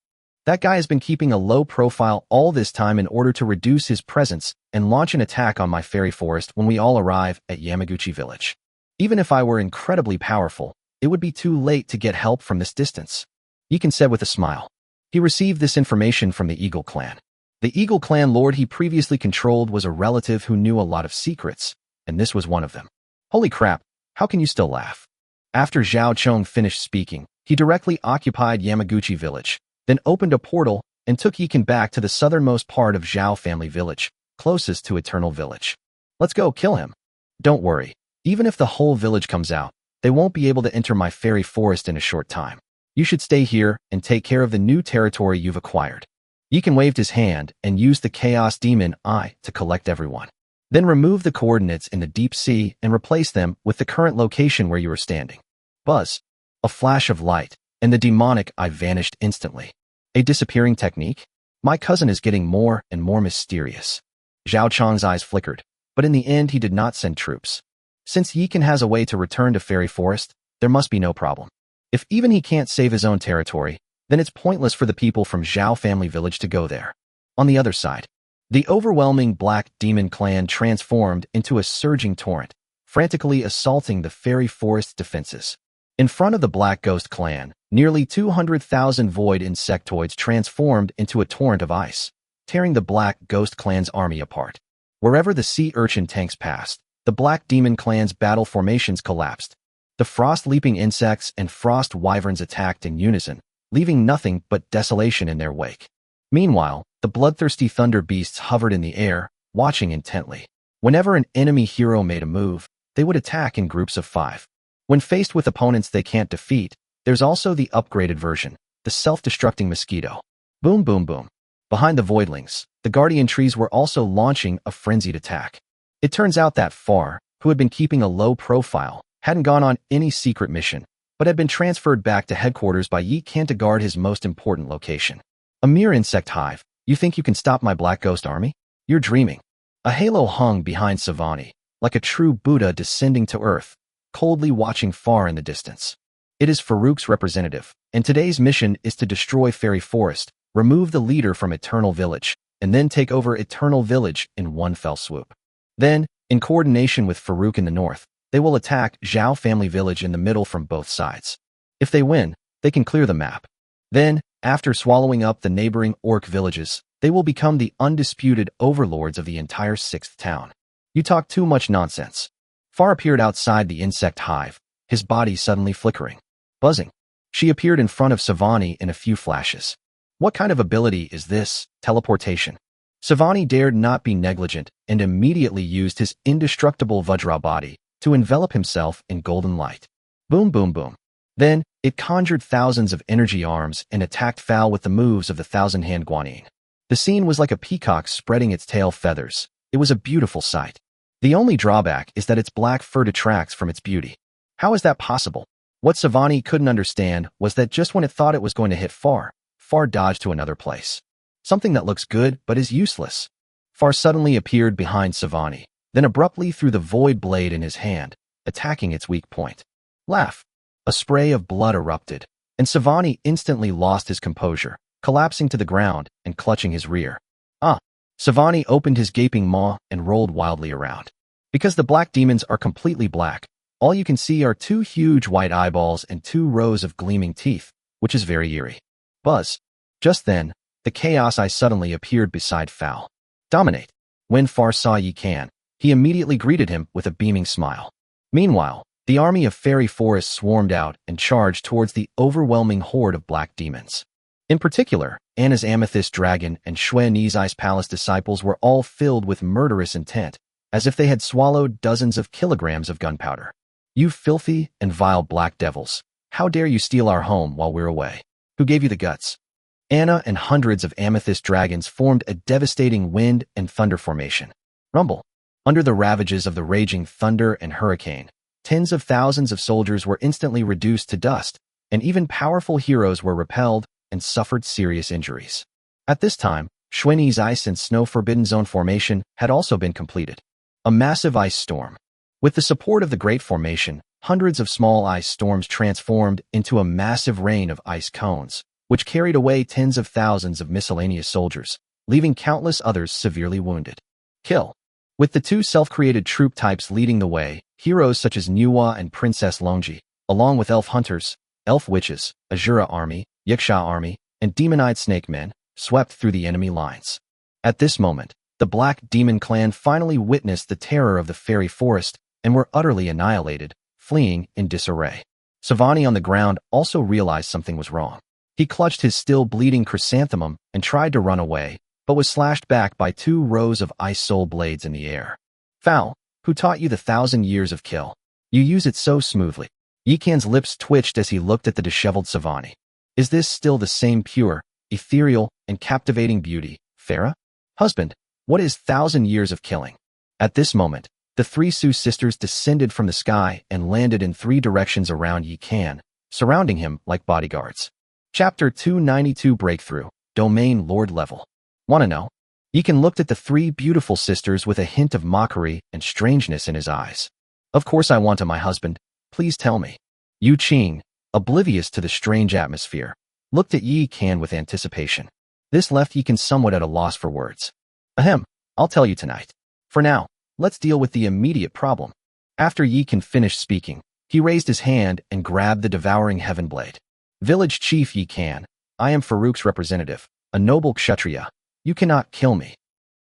That guy has been keeping a low profile all this time in order to reduce his presence and launch an attack on my fairy forest when we all arrive at Yamaguchi village. Even if I were incredibly powerful, it would be too late to get help from this distance. Yikan said with a smile. He received this information from the Eagle clan. The Eagle clan lord he previously controlled was a relative who knew a lot of secrets, and this was one of them. Holy crap, how can you still laugh? After Zhao Chong finished speaking, he directly occupied Yamaguchi village, then opened a portal and took Yikan back to the southernmost part of Zhao family village, closest to Eternal Village. Let's go kill him. Don't worry, even if the whole village comes out, they won't be able to enter my fairy forest in a short time. You should stay here and take care of the new territory you've acquired. Yikan waved his hand and used the Chaos Demon Eye to collect everyone. Then remove the coordinates in the deep sea and replace them with the current location where you are standing. Buzz. A flash of light, and the demonic eye vanished instantly. A disappearing technique? My cousin is getting more and more mysterious. Zhao Chong's eyes flickered, but in the end he did not send troops. Since Yikan has a way to return to Fairy Forest, there must be no problem. If even he can't save his own territory, then it's pointless for the people from Zhao family village to go there. On the other side, the overwhelming Black Demon clan transformed into a surging torrent, frantically assaulting the Fairy Forest defenses. In front of the Black Ghost clan, nearly 200,000 void insectoids transformed into a torrent of ice, tearing the Black Ghost clan's army apart. Wherever the sea urchin tanks passed, the Black Demon clan's battle formations collapsed. The frost-leaping insects and frost wyverns attacked in unison, leaving nothing but desolation in their wake. Meanwhile, the bloodthirsty thunder beasts hovered in the air, watching intently. Whenever an enemy hero made a move, they would attack in groups of 5. When faced with opponents they can't defeat, there's also the upgraded version, the self-destructing mosquito. Boom boom boom. Behind the voidlings, the guardian trees were also launching a frenzied attack. It turns out that Far, who had been keeping a low profile, hadn't gone on any secret mission, but had been transferred back to headquarters by Yikan to guard his most important location. A mere insect hive. You think you can stop my Black Ghost army? You're dreaming. A halo hung behind Savani, like a true Buddha descending to earth, coldly watching far in the distance. It is Farouk's representative, and today's mission is to destroy Fairy Forest, remove the leader from Eternal Village, and then take over Eternal Village in one fell swoop. Then, in coordination with Farouk in the north, they will attack Zhao family village in the middle from both sides. If they win, they can clear the map. Then, after swallowing up the neighboring orc villages, they will become the undisputed overlords of the entire 6th town. You talk too much nonsense. Far appeared outside the insect hive, his body suddenly flickering. Buzzing. She appeared in front of Savani in a few flashes. What kind of ability is this, teleportation? Savani dared not be negligent and immediately used his indestructible Vajra body to envelop himself in golden light. Boom boom boom. Then, it conjured thousands of energy arms and attacked Fowl with the moves of the thousand-hand Guanyin. The scene was like a peacock spreading its tail feathers. It was a beautiful sight. The only drawback is that its black fur detracts from its beauty. How is that possible? What Savani couldn't understand was that just when it thought it was going to hit Far dodged to another place. Something that looks good but is useless. Far suddenly appeared behind Savani, then abruptly threw the void blade in his hand, attacking its weak point. Laugh. A spray of blood erupted, and Savani instantly lost his composure, collapsing to the ground and clutching his rear. Savani opened his gaping maw and rolled wildly around. Because the black demons are completely black, all you can see are 2 huge white eyeballs and 2 rows of gleaming teeth, which is very eerie. Buzz. Just then, the Chaos Eye suddenly appeared beside Fowl. Dominate. When Far saw Yikan, he immediately greeted him with a beaming smile. Meanwhile, the army of Fairy Forest swarmed out and charged towards the overwhelming horde of black demons. In particular, Anna's Amethyst Dragon and Xuani's Ice Palace disciples were all filled with murderous intent, as if they had swallowed dozens of kilograms of gunpowder. You filthy and vile black devils, how dare you steal our home while we're away? Who gave you the guts? Anna and hundreds of Amethyst Dragons formed a devastating wind and thunder formation. Rumble. Under the ravages of the raging thunder and hurricane, tens of thousands of soldiers were instantly reduced to dust, and even powerful heroes were repelled and suffered serious injuries. At this time, Xuanyi's ice and snow forbidden zone formation had also been completed. A massive ice storm. With the support of the Great Formation, hundreds of small ice storms transformed into a massive rain of ice cones, which carried away tens of thousands of miscellaneous soldiers, leaving countless others severely wounded. Kill. With the two self-created troop types leading the way, heroes such as Manhwa and Princess Longji, along with elf hunters, elf witches, Azura army, Yiksha army, and demon-eyed snake men, swept through the enemy lines. At this moment, the Black Demon clan finally witnessed the terror of the fairy forest and were utterly annihilated, fleeing in disarray. Savani on the ground also realized something was wrong. He clutched his still bleeding chrysanthemum and tried to run away, but was slashed back by 2 rows of ice soul blades in the air. Foul, who taught you the 1,000 years of kill? You use it so smoothly. Yikan's lips twitched as he looked at the disheveled Savani. Is this still the same pure, ethereal, and captivating beauty, Farah? Husband, what is 1,000 years of killing? At this moment, the 3 Su sisters descended from the sky and landed in 3 directions around Yikan, surrounding him like bodyguards. Chapter 292 Breakthrough, Domain Lord Level. Wanna know? Yikan looked at the 3 beautiful sisters with a hint of mockery and strangeness in his eyes. Of course I want to, my husband. Please tell me. Yu Qing, oblivious to the strange atmosphere, looked at Yikan with anticipation. This left Yikan somewhat at a loss for words. Ahem, I'll tell you tonight. For now, let's deal with the immediate problem. After Yikan finished speaking, he raised his hand and grabbed the devouring heaven blade. Village Chief Yikan, I am Farouk's representative, a noble kshatriya. You cannot kill me.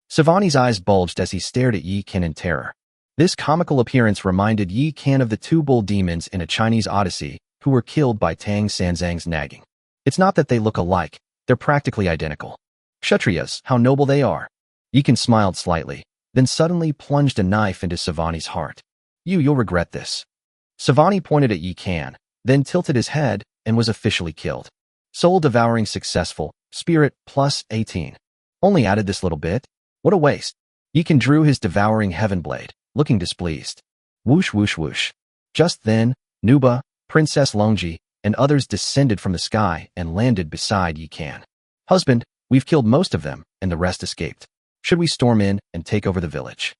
Savani's eyes bulged as he stared at Yikan in terror. This comical appearance reminded Yikan of the 2 bull demons in a Chinese odyssey who were killed by Tang Sanzang's nagging. It's not that they look alike, they're practically identical. Kshatriyas, how noble they are. Yikan smiled slightly, then suddenly plunged a knife into Savani's heart. You'll regret this. Savani pointed at Yikan, then tilted his head and was officially killed. Soul devouring successful, spirit plus 18. Only added this little bit? What a waste. Yikan drew his devouring heaven blade, looking displeased. Whoosh whoosh whoosh. Just then, Nuba, Princess Longji, and others descended from the sky and landed beside Yikan. Husband, we've killed most of them, and the rest escaped. Should we storm in and take over the village?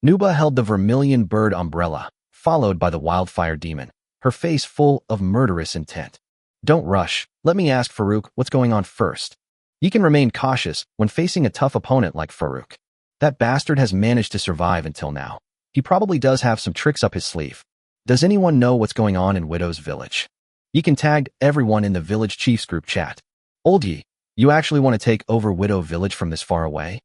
Nuba held the vermilion bird umbrella, followed by the wildfire demon, her face full of murderous intent. Don't rush. Let me ask Farouk what's going on first. Yikan remained cautious when facing a tough opponent like Farouk. That bastard has managed to survive until now. He probably does have some tricks up his sleeve. Does anyone know what's going on in Widow's village? Yikan tagged everyone in the village chief's group chat. Old Yi, you actually want to take over Widow village from this far away?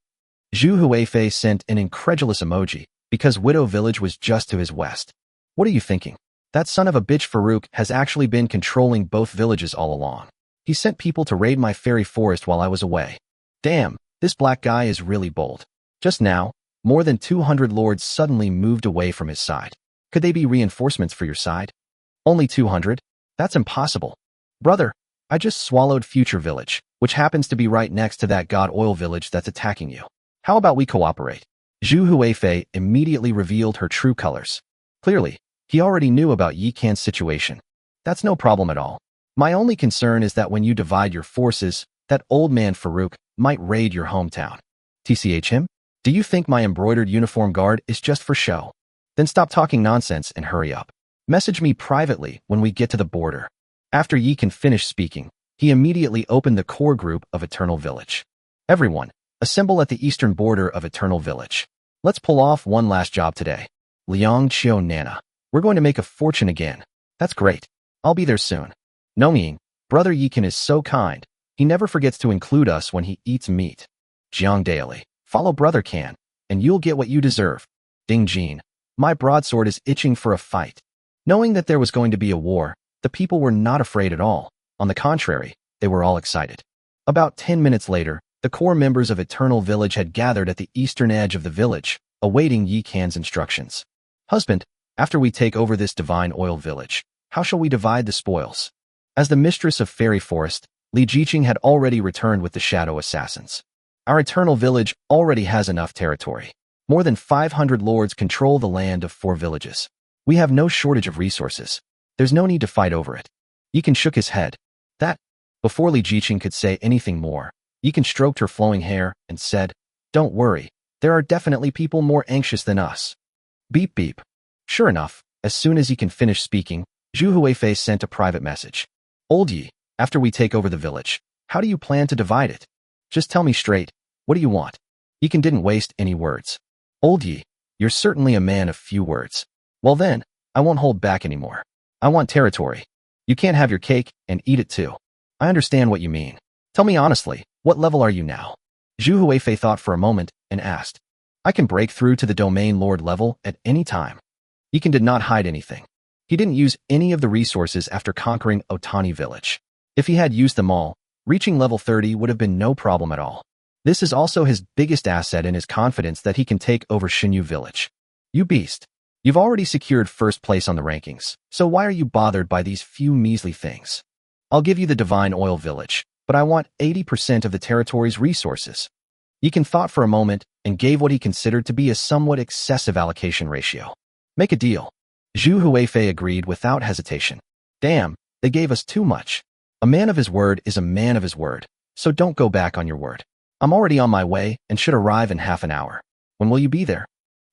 Zhu Huifei sent an incredulous emoji because Widow village was just to his west. What are you thinking? That son of a bitch Farouk has actually been controlling both villages all along. He sent people to raid my fairy forest while I was away. Damn, this black guy is really bold. Just now, more than 200 lords suddenly moved away from his side. Could they be reinforcements for your side? Only 200? That's impossible. Brother, I just swallowed Future Village, which happens to be right next to that God Oil village that's attacking you. How about we cooperate? Zhu Huifei immediately revealed her true colors. Clearly, he already knew about Yikan's situation. That's no problem at all. My only concern is that when you divide your forces, that old man Farouk might raid your hometown. TCH him? Do you think my embroidered uniform guard is just for show? Then stop talking nonsense and hurry up. Message me privately when we get to the border. After Yikan finished speaking, he immediately opened the core group of Eternal Village. Everyone, assemble at the eastern border of Eternal Village. Let's pull off one last job today. Liang Chio Nana. We're going to make a fortune again. That's great. I'll be there soon. Noming, Brother Yikan is so kind. He never forgets to include us when he eats meat. Jiang Daily. Follow Brother Can, and you'll get what you deserve. Ding Jin. My broadsword is itching for a fight. Knowing that there was going to be a war, the people were not afraid at all. On the contrary, they were all excited. About 10 minutes later, the core members of Eternal Village had gathered at the eastern edge of the village, awaiting Yikan's instructions. Husband, after we take over this divine oil village, how shall we divide the spoils? As the mistress of Fairy Forest, Li Jiqing had already returned with the Shadow Assassins. Our Eternal Village already has enough territory. More than 500 lords control the land of 4 villages. We have no shortage of resources. There's no need to fight over it. Yikan shook his head. That, before Li Jiqing could say anything more, Yikan stroked her flowing hair and said, "Don't worry, there are definitely people more anxious than us." Beep beep. Sure enough, as soon as Yikan finished speaking, Zhu Huifei sent a private message. "Old Yi, after we take over the village, how do you plan to divide it? Just tell me straight, what do you want?" Yikan didn't waste any words. "Old Yi, you're certainly a man of few words. Well then, I won't hold back anymore. I want territory. You can't have your cake and eat it too. I understand what you mean. Tell me honestly, what level are you now?" Zhu Huifei thought for a moment and asked. "I can break through to the domain lord level at any time." Yikan did not hide anything. He didn't use any of the resources after conquering Otani village. If he had used them all, reaching level 30 would have been no problem at all. This is also his biggest asset in his confidence that he can take over Xinyu village. "You beast. You've already secured first place on the rankings, so why are you bothered by these few measly things? I'll give you the Divine Oil village, but I want 80% of the territory's resources." Yikan thought for a moment and gave what he considered to be a somewhat excessive allocation ratio. "Make a deal." Zhu Huifei agreed without hesitation. "Damn, they gave us too much. A man of his word is a man of his word, so don't go back on your word. I'm already on my way and should arrive in half an hour. When will you be there?"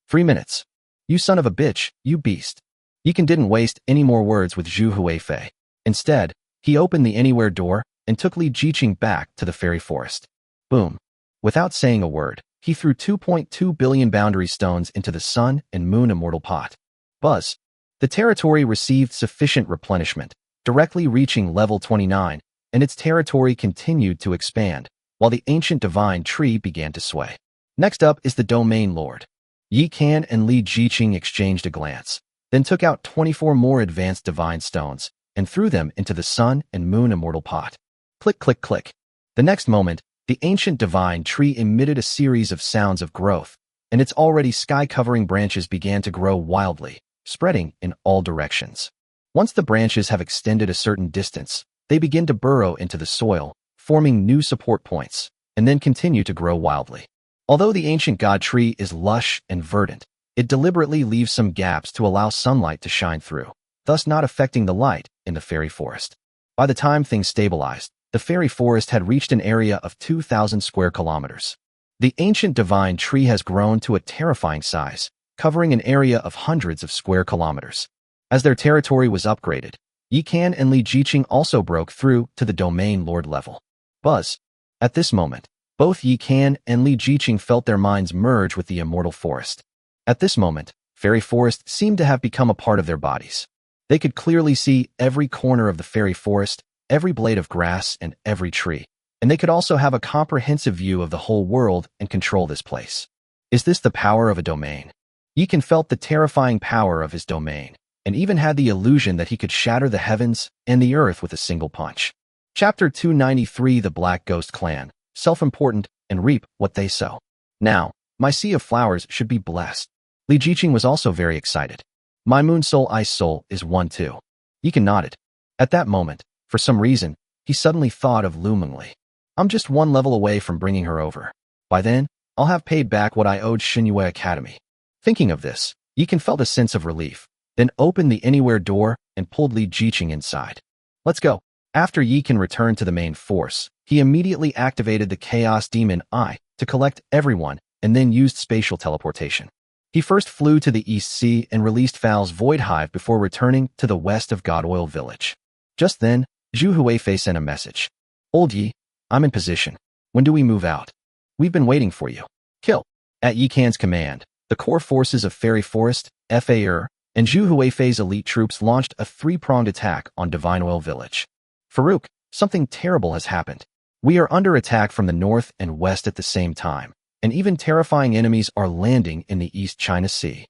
3 minutes. "You son of a bitch, you beast." Yikan didn't waste any more words with Zhu Huifei. Instead, he opened the anywhere door and took Li Jiqing back to the fairy forest. Boom. Without saying a word, he threw 2.2 billion boundary stones into the sun and moon immortal pot. Buzz. The territory received sufficient replenishment, directly reaching level 29, and its territory continued to expand, while the ancient divine tree began to sway. Next up is the domain lord. Yi Kan and Li Jiqing exchanged a glance, then took out 24 more advanced divine stones and threw them into the sun and moon immortal pot. Click, click, click. The next moment, the ancient divine tree emitted a series of sounds of growth, and its already sky-covering branches began to grow wildly, spreading in all directions. Once the branches have extended a certain distance, they begin to burrow into the soil, forming new support points, and then continue to grow wildly. Although the ancient god tree is lush and verdant, it deliberately leaves some gaps to allow sunlight to shine through, thus not affecting the light in the fairy forest. By the time things stabilized, the fairy forest had reached an area of 2,000 square kilometers. The ancient divine tree has grown to a terrifying size, covering an area of hundreds of square kilometers. As their territory was upgraded, Yi Kan and Li Jiqing also broke through to the domain lord level. Buzz. At this moment, both Yi Kan and Li Jiqing felt their minds merge with the immortal forest. At this moment, fairy forest seemed to have become a part of their bodies. They could clearly see every corner of the fairy forest, every blade of grass, and every tree, and they could also have a comprehensive view of the whole world and control this place. Is this the power of a domain? Yikan felt the terrifying power of his domain, and even had the illusion that he could shatter the heavens and the earth with a single punch. Chapter 293 The Black Ghost Clan, Self-Important, and Reap What They Sow. Now, my sea of flowers should be blessed. Li Jiqing was also very excited. My moon soul ice soul is one too. Yikan nodded. At that moment, for some reason, he suddenly thought of Lu Mengli. I'm just one level away from bringing her over. By then, I'll have paid back what I owed Xinyue Academy. Thinking of this, Yikan felt a sense of relief, then opened the anywhere door and pulled Li Jiqing inside. Let's go. After Yikan returned to the main force, he immediately activated the Chaos Demon Eye to collect everyone and then used spatial teleportation. He first flew to the East Sea and released Fal's Void Hive before returning to the west of God Oil Village. Just then, Zhu Huifei sent a message. Old Yi, I'm in position. When do we move out? We've been waiting for you. Kill. At Yi Kan's command, the core forces of Fairy Forest, FAR, and Zhu Huifei's elite troops launched a three-pronged attack on Divine Oil Village. Farouk, something terrible has happened. We are under attack from the north and west at the same time, and even terrifying enemies are landing in the East China Sea.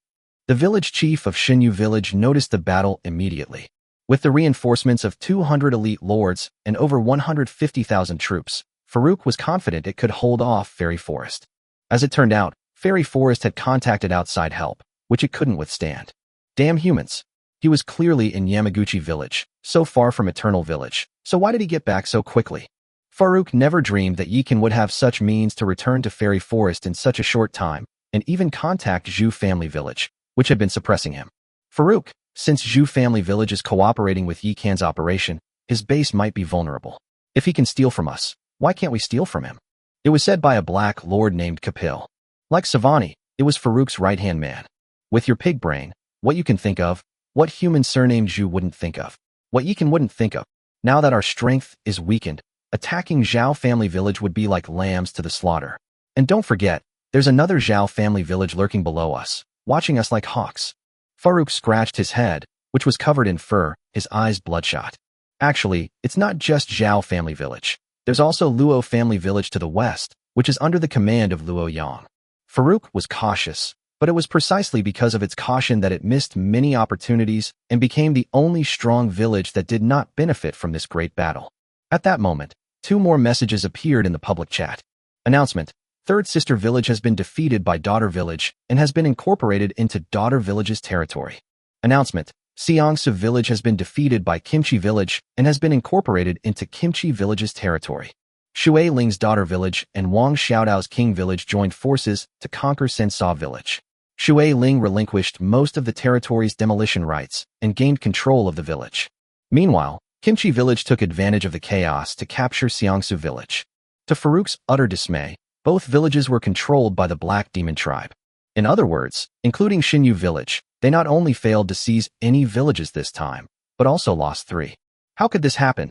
The village chief of Xinyu Village noticed the battle immediately. With the reinforcements of 200 elite lords and over 150,000 troops, Farouk was confident it could hold off Fairy Forest. As it turned out, Fairy Forest had contacted outside help, which it couldn't withstand. Damn humans. He was clearly in Yamaguchi Village, so far from Eternal Village, so why did he get back so quickly? Farouk never dreamed that Yikan would have such means to return to Fairy Forest in such a short time, and even contact Zhu Family Village, which had been suppressing him. Farouk, since Zhu Family Village is cooperating with Yi Kan's operation, his base might be vulnerable. If he can steal from us, why can't we steal from him? It was said by a black lord named Kapil. Like Savani, it was Farouk's right-hand man. With your pig brain, what you can think of, what human surnames you wouldn't think of, what Yikan wouldn't think of. Now that our strength is weakened, attacking Zhao family village would be like lambs to the slaughter. And don't forget, there's another Zhao family village lurking below us, watching us like hawks. Farouk scratched his head, which was covered in fur, his eyes bloodshot. Actually, it's not just Zhao family village. There's also Luo family village to the west, which is under the command of Luo Yang. Farouk was cautious, but it was precisely because of its caution that it missed many opportunities and became the only strong village that did not benefit from this great battle. At that moment, 2 more messages appeared in the public chat. Announcement: Third Sister Village has been defeated by Daughter Village and has been incorporated into Daughter Village's territory. Announcement: Seongsu Village has been defeated by Kimchi Village and has been incorporated into Kimchi Village's territory. Shui Ling's Daughter Village and Wang Xiaodao's King Village joined forces to conquer Sensa Village. Shui Ling relinquished most of the territory's demolition rights and gained control of the village. Meanwhile, Kimchi Village took advantage of the chaos to capture Seongsu Village. To Farouk's utter dismay, both villages were controlled by the Black Demon tribe. In other words, including Xinyu Village, they not only failed to seize any villages this time, but also lost 3. How could this happen?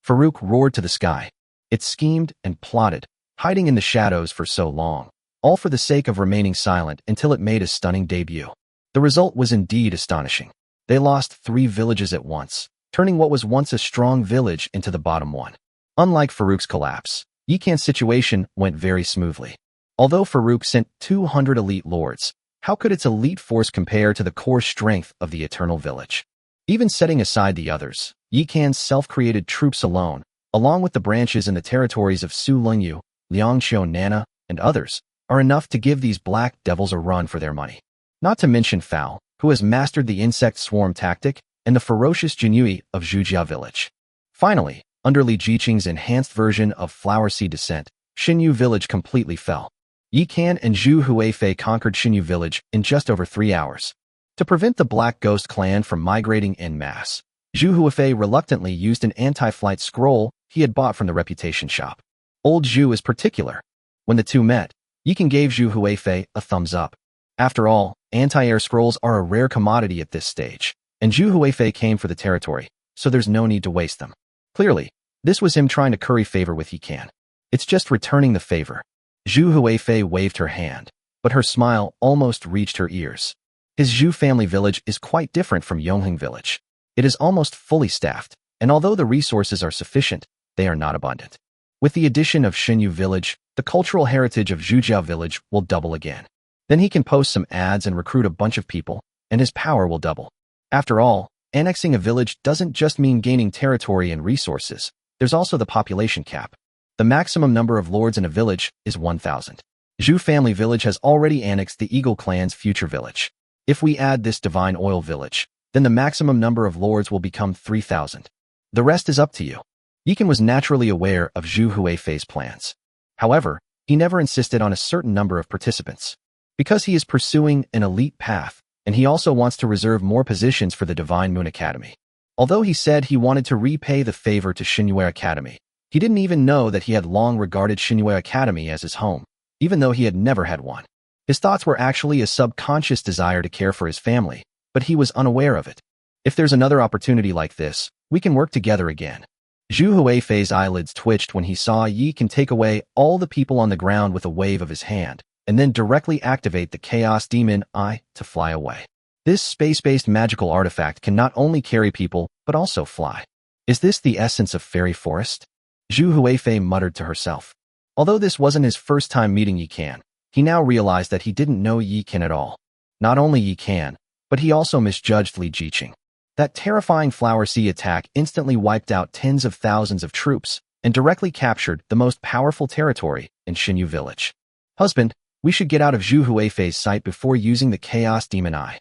Farouk roared to the sky. It schemed and plotted, hiding in the shadows for so long, all for the sake of remaining silent until it made a stunning debut. The result was indeed astonishing. They lost 3 villages at once, turning what was once a strong village into the bottom one. Unlike Farouk's collapse, Yikan's situation went very smoothly. Although Farouk sent 200 elite lords, how could its elite force compare to the core strength of the Eternal Village? Even setting aside the others, Yikan's self-created troops alone, along with the branches in the territories of Su Lingyu, Liangqiu Nana, and others, are enough to give these black devils a run for their money. Not to mention Fao, who has mastered the insect swarm tactic, and the ferocious Jinyui of Zhujia Village. Finally, under Li Jiqing's enhanced version of Flower Seed Descent, Xinyu Village completely fell. Yikan and Zhu Huifei conquered Xinyu Village in just over 3 hours. To prevent the Black Ghost clan from migrating en masse, Zhu Huifei reluctantly used an anti-flight scroll he had bought from the reputation shop. Old Zhu is particular. When the two met, Yikan gave Zhu Huifei a thumbs up. After all, anti-air scrolls are a rare commodity at this stage, and Zhu Huifei came for the territory, so there's no need to waste them. Clearly, this was him trying to curry favor with Yikan. It's just returning the favor. Zhu Huifei waved her hand, but her smile almost reached her ears. His Zhu family village is quite different from Yongheng village. It is almost fully staffed, and although the resources are sufficient, they are not abundant. With the addition of Xinyu village, the cultural heritage of Zhujia village will double again. Then he can post some ads and recruit a bunch of people, and his power will double. After all, annexing a village doesn't just mean gaining territory and resources. There's also the population cap. The maximum number of lords in a village is 1,000. Zhu family village has already annexed the Eagle clan's future village. If we add this Divine Oil village, then the maximum number of lords will become 3,000. The rest is up to you. Yikan was naturally aware of Zhu Huifei's plans. However, he never insisted on a certain number of participants. Because he is pursuing an elite path, and he also wants to reserve more positions for the Divine Moon Academy. Although he said he wanted to repay the favor to Xinyu Academy, he didn't even know that he had long regarded Xinyu Academy as his home, even though he had never had one. His thoughts were actually a subconscious desire to care for his family, but he was unaware of it. If there's another opportunity like this, we can work together again. Zhu Huifei's eyelids twitched when he saw Yikan take away all the people on the ground with a wave of his hand, and then directly activate the Chaos Demon Eye to fly away. This space-based magical artifact can not only carry people, but also fly. Is this the essence of Fairy Forest? Zhu Huifei muttered to herself. Although this wasn't his first time meeting Yikan, he now realized that he didn't know Yikan at all. Not only Yikan, but he also misjudged Li Jiqing. That terrifying Flower Sea attack instantly wiped out tens of thousands of troops and directly captured the most powerful territory in Xinyu village. Husband, we should get out of Zhu Huifei's sight before using the Chaos Demon Eye.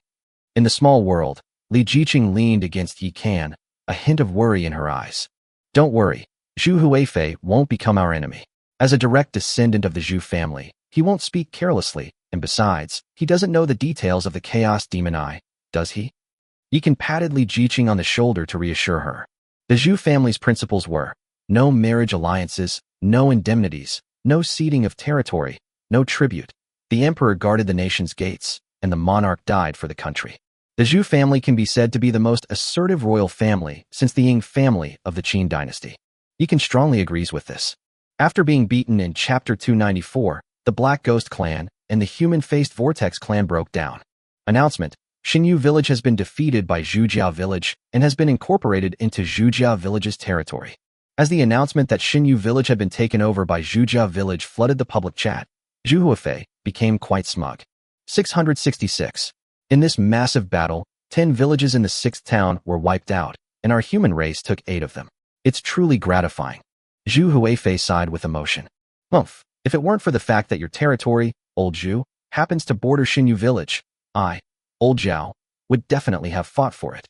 In the small world, Li Jiqing leaned against Yikan, a hint of worry in her eyes. Don't worry, Zhu Huifei won't become our enemy. As a direct descendant of the Zhu family, he won't speak carelessly, and besides, he doesn't know the details of the Chaos Demon Eye, does he? Yikan patted Li Jiqing on the shoulder to reassure her. The Zhu family's principles were, no marriage alliances, no indemnities, No ceding of territory, no tribute. The emperor guarded the nation's gates, and the monarch died for the country. The Zhou family can be said to be the most assertive royal family since the Ying family of the Qin dynasty. Yikan strongly agrees with this. After being beaten in Chapter 294, the Black Ghost clan and the Human-Faced Vortex clan broke down. Announcement: Xinyu village has been defeated by Zhujiao village and has been incorporated into Zhujiao village's territory. As the announcement that Xinyu village had been taken over by Zhujiao village flooded the public chat, Zhu Huifei became quite smug. 666. In this massive battle, 10 villages in the 6th town were wiped out, and our human race took 8 of them. It's truly gratifying. Zhu Huifei sighed with emotion. Humph, if it weren't for the fact that your territory, Old Zhu, happens to border Xinyu village, I, Old Zhao, would definitely have fought for it.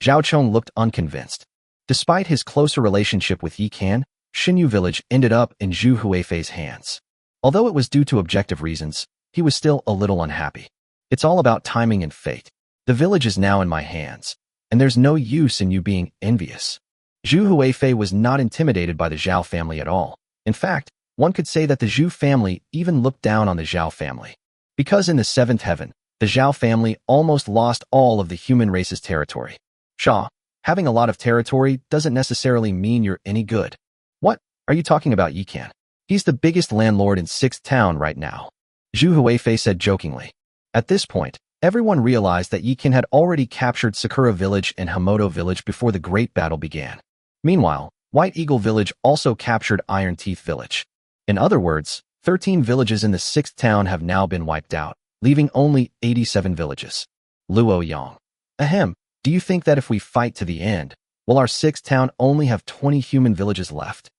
Zhao Chong looked unconvinced. Despite his closer relationship with Yi Kan, Xinyu village ended up in Zhu Huifei's hands. Although it was due to objective reasons, he was still a little unhappy. It's all about timing and fate. The village is now in my hands, and there's no use in you being envious. Zhu Huifei was not intimidated by the Zhao family at all. In fact, one could say that the Zhu family even looked down on the Zhao family. Because in the 7th heaven, the Zhao family almost lost all of the human race's territory. Shaw, having a lot of territory doesn't necessarily mean you're any good. What are you talking about, Yi Kan? He's the biggest landlord in 6th town right now. Zhu Huifei said jokingly. At this point, everyone realized that Yi Kan had already captured Sakura village and Hamoto village before the great battle began. Meanwhile, White Eagle village also captured Iron Teeth village. In other words, 13 villages in the 6th town have now been wiped out, leaving only 87 villages. Luo Yang. Ahem, do you think that if we fight to the end, will our 6th town only have 20 human villages left?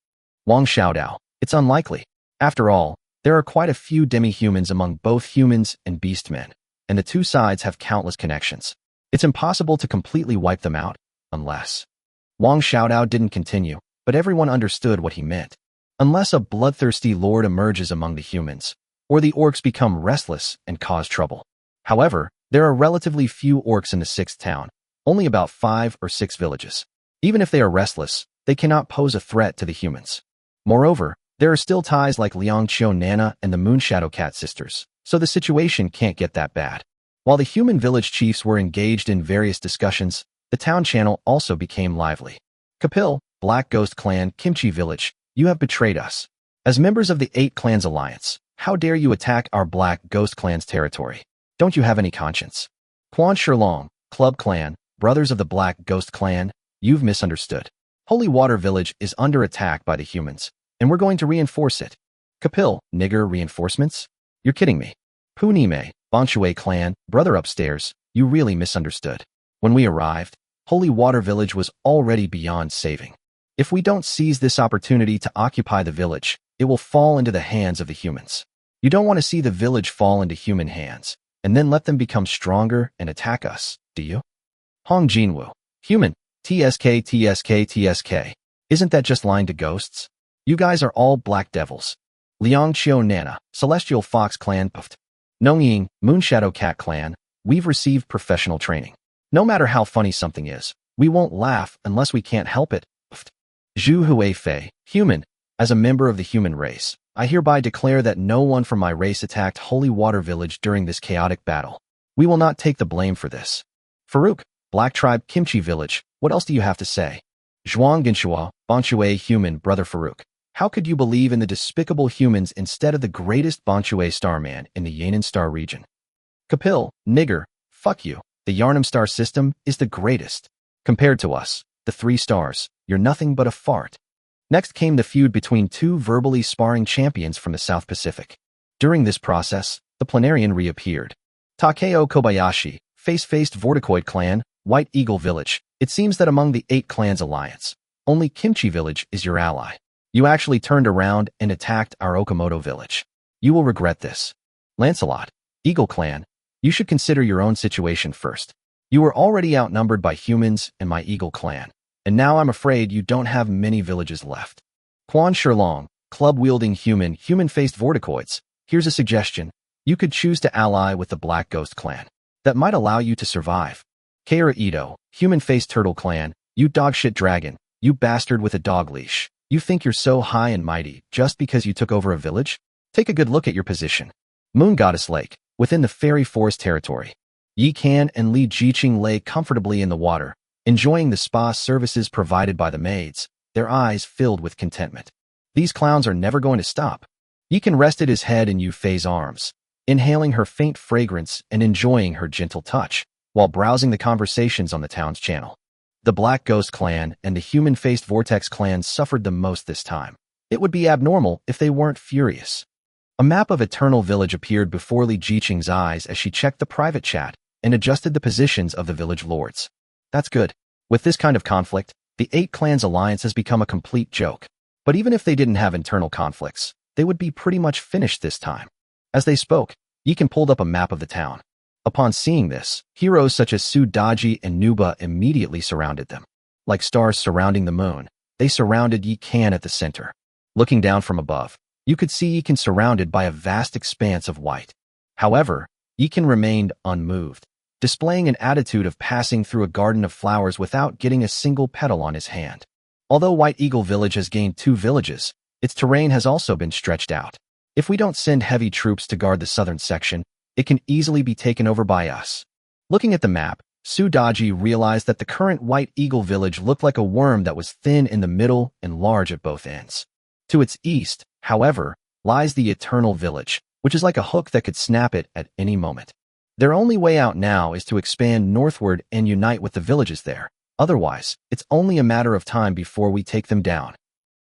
Wang Xiaodao. It's unlikely. After all, there are quite a few demi-humans among both humans and beastmen, and the two sides have countless connections. It's impossible to completely wipe them out, unless... Wang Xiaodao didn't continue, but everyone understood what he meant. Unless a bloodthirsty lord emerges among the humans, or the orcs become restless and cause trouble. However, there are relatively few orcs in the 6th town, only about 5 or 6 villages. Even if they are restless, they cannot pose a threat to the humans. Moreover, there are still ties like Liang Qiu Nana and the Moonshadow Cat sisters, so the situation can't get that bad. While the human village chiefs were engaged in various discussions, the town channel also became lively. Kapil, Black Ghost Clan, Kimchi Village, you have betrayed us. As members of the 8 Clans Alliance, how dare you attack our Black Ghost Clan's territory? Don't you have any conscience? Quan Shilong, Club Clan, brothers of the Black Ghost Clan, you've misunderstood. Holy Water Village is under attack by the humans, and we're going to reinforce it. Kapil, nigger reinforcements? You're kidding me. Punime, Bonchue Clan, brother upstairs, you really misunderstood. When we arrived, Holy Water Village was already beyond saving. If we don't seize this opportunity to occupy the village, it will fall into the hands of the humans. You don't want to see the village fall into human hands, and then let them become stronger and attack us, do you? Hong Jinwu, human, TSK TSK TSK. Isn't that just lying to ghosts? You guys are all black devils. Liang Qiu Nana, Celestial Fox Clan Puft. Nongying, Moonshadow Cat Clan, we've received professional training. No matter how funny something is, we won't laugh unless we can't help it. Puft. Zhu Huifei, human, as a member of the human race, I hereby declare that no one from my race attacked Holy Water Village during this chaotic battle. We will not take the blame for this. Farouk, Black Tribe Kimchi Village, what else do you have to say? Zhuang Genshua, Bonchue human, brother Farouk. How could you believe in the despicable humans instead of the greatest Bonchue starman in the Yan'an Star region? Kapil, nigger, fuck you. The Yarnum Star system is the greatest. Compared to us, the 3 stars, you're nothing but a fart. Next came the feud between 2 verbally sparring champions from the South Pacific. During this process, the Planarian reappeared. Takeo Kobayashi, Face-Faced Vorticoid Clan, White Eagle Village. It seems that among the 8 Clans Alliance, only Kimchi Village is your ally. You actually turned around and attacked our Okamoto Village. You will regret this. Lancelot, Eagle Clan, you should consider your own situation first. You were already outnumbered by humans and my Eagle Clan, and now I'm afraid you don't have many villages left. Quan Shilong, club-wielding human-faced vorticoids. Here's a suggestion. You could choose to ally with the Black Ghost Clan. That might allow you to survive. Keira Ito, human-faced turtle clan, you dogshit dragon, you bastard with a dog leash. You think you're so high and mighty just because you took over a village? Take a good look at your position. Moon Goddess Lake, within the fairy forest territory. Yi Kan and Li Jiqing lay comfortably in the water, enjoying the spa services provided by the maids, their eyes filled with contentment. These clowns are never going to stop. Yi Kan rested his head in Yu Fei's arms, inhaling her faint fragrance and enjoying her gentle touch, while browsing the conversations on the town's channel. The Black Ghost Clan and the Human-Faced Vortex Clan suffered the most this time. It would be abnormal if they weren't furious. A map of Eternal Village appeared before Li Jiqing's eyes as she checked the private chat and adjusted the positions of the village lords. That's good. With this kind of conflict, the 8 clans alliance has become a complete joke. But even if they didn't have internal conflicts, they would be pretty much finished this time. As they spoke, Yi Kan pulled up a map of the town. Upon seeing this, heroes such as Su Daji and Nuba immediately surrounded them. Like stars surrounding the moon, they surrounded Yi Kan at the center. Looking down from above, you could see Yi Kan surrounded by a vast expanse of white. However, Yi Kan remained unmoved, displaying an attitude of passing through a garden of flowers without getting a single petal on his hand. Although White Eagle Village has gained 2 villages, its terrain has also been stretched out. If we don't send heavy troops to guard the southern section, it can easily be taken over by us. Looking at the map, Su Daji realized that the current White Eagle Village looked like a worm that was thin in the middle and large at both ends. To its east, however, lies the Eternal Village, which is like a hook that could snap it at any moment. Their only way out now is to expand northward and unite with the villages there. Otherwise, it's only a matter of time before we take them down.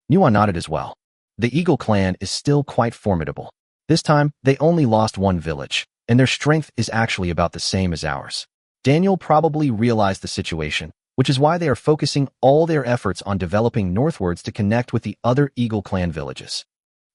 Nuan nodded as well. The Eagle Clan is still quite formidable. This time, they only lost 1 village, and their strength is actually about the same as ours. Daniel probably realized the situation, which is why they are focusing all their efforts on developing northwards to connect with the other Eagle Clan villages.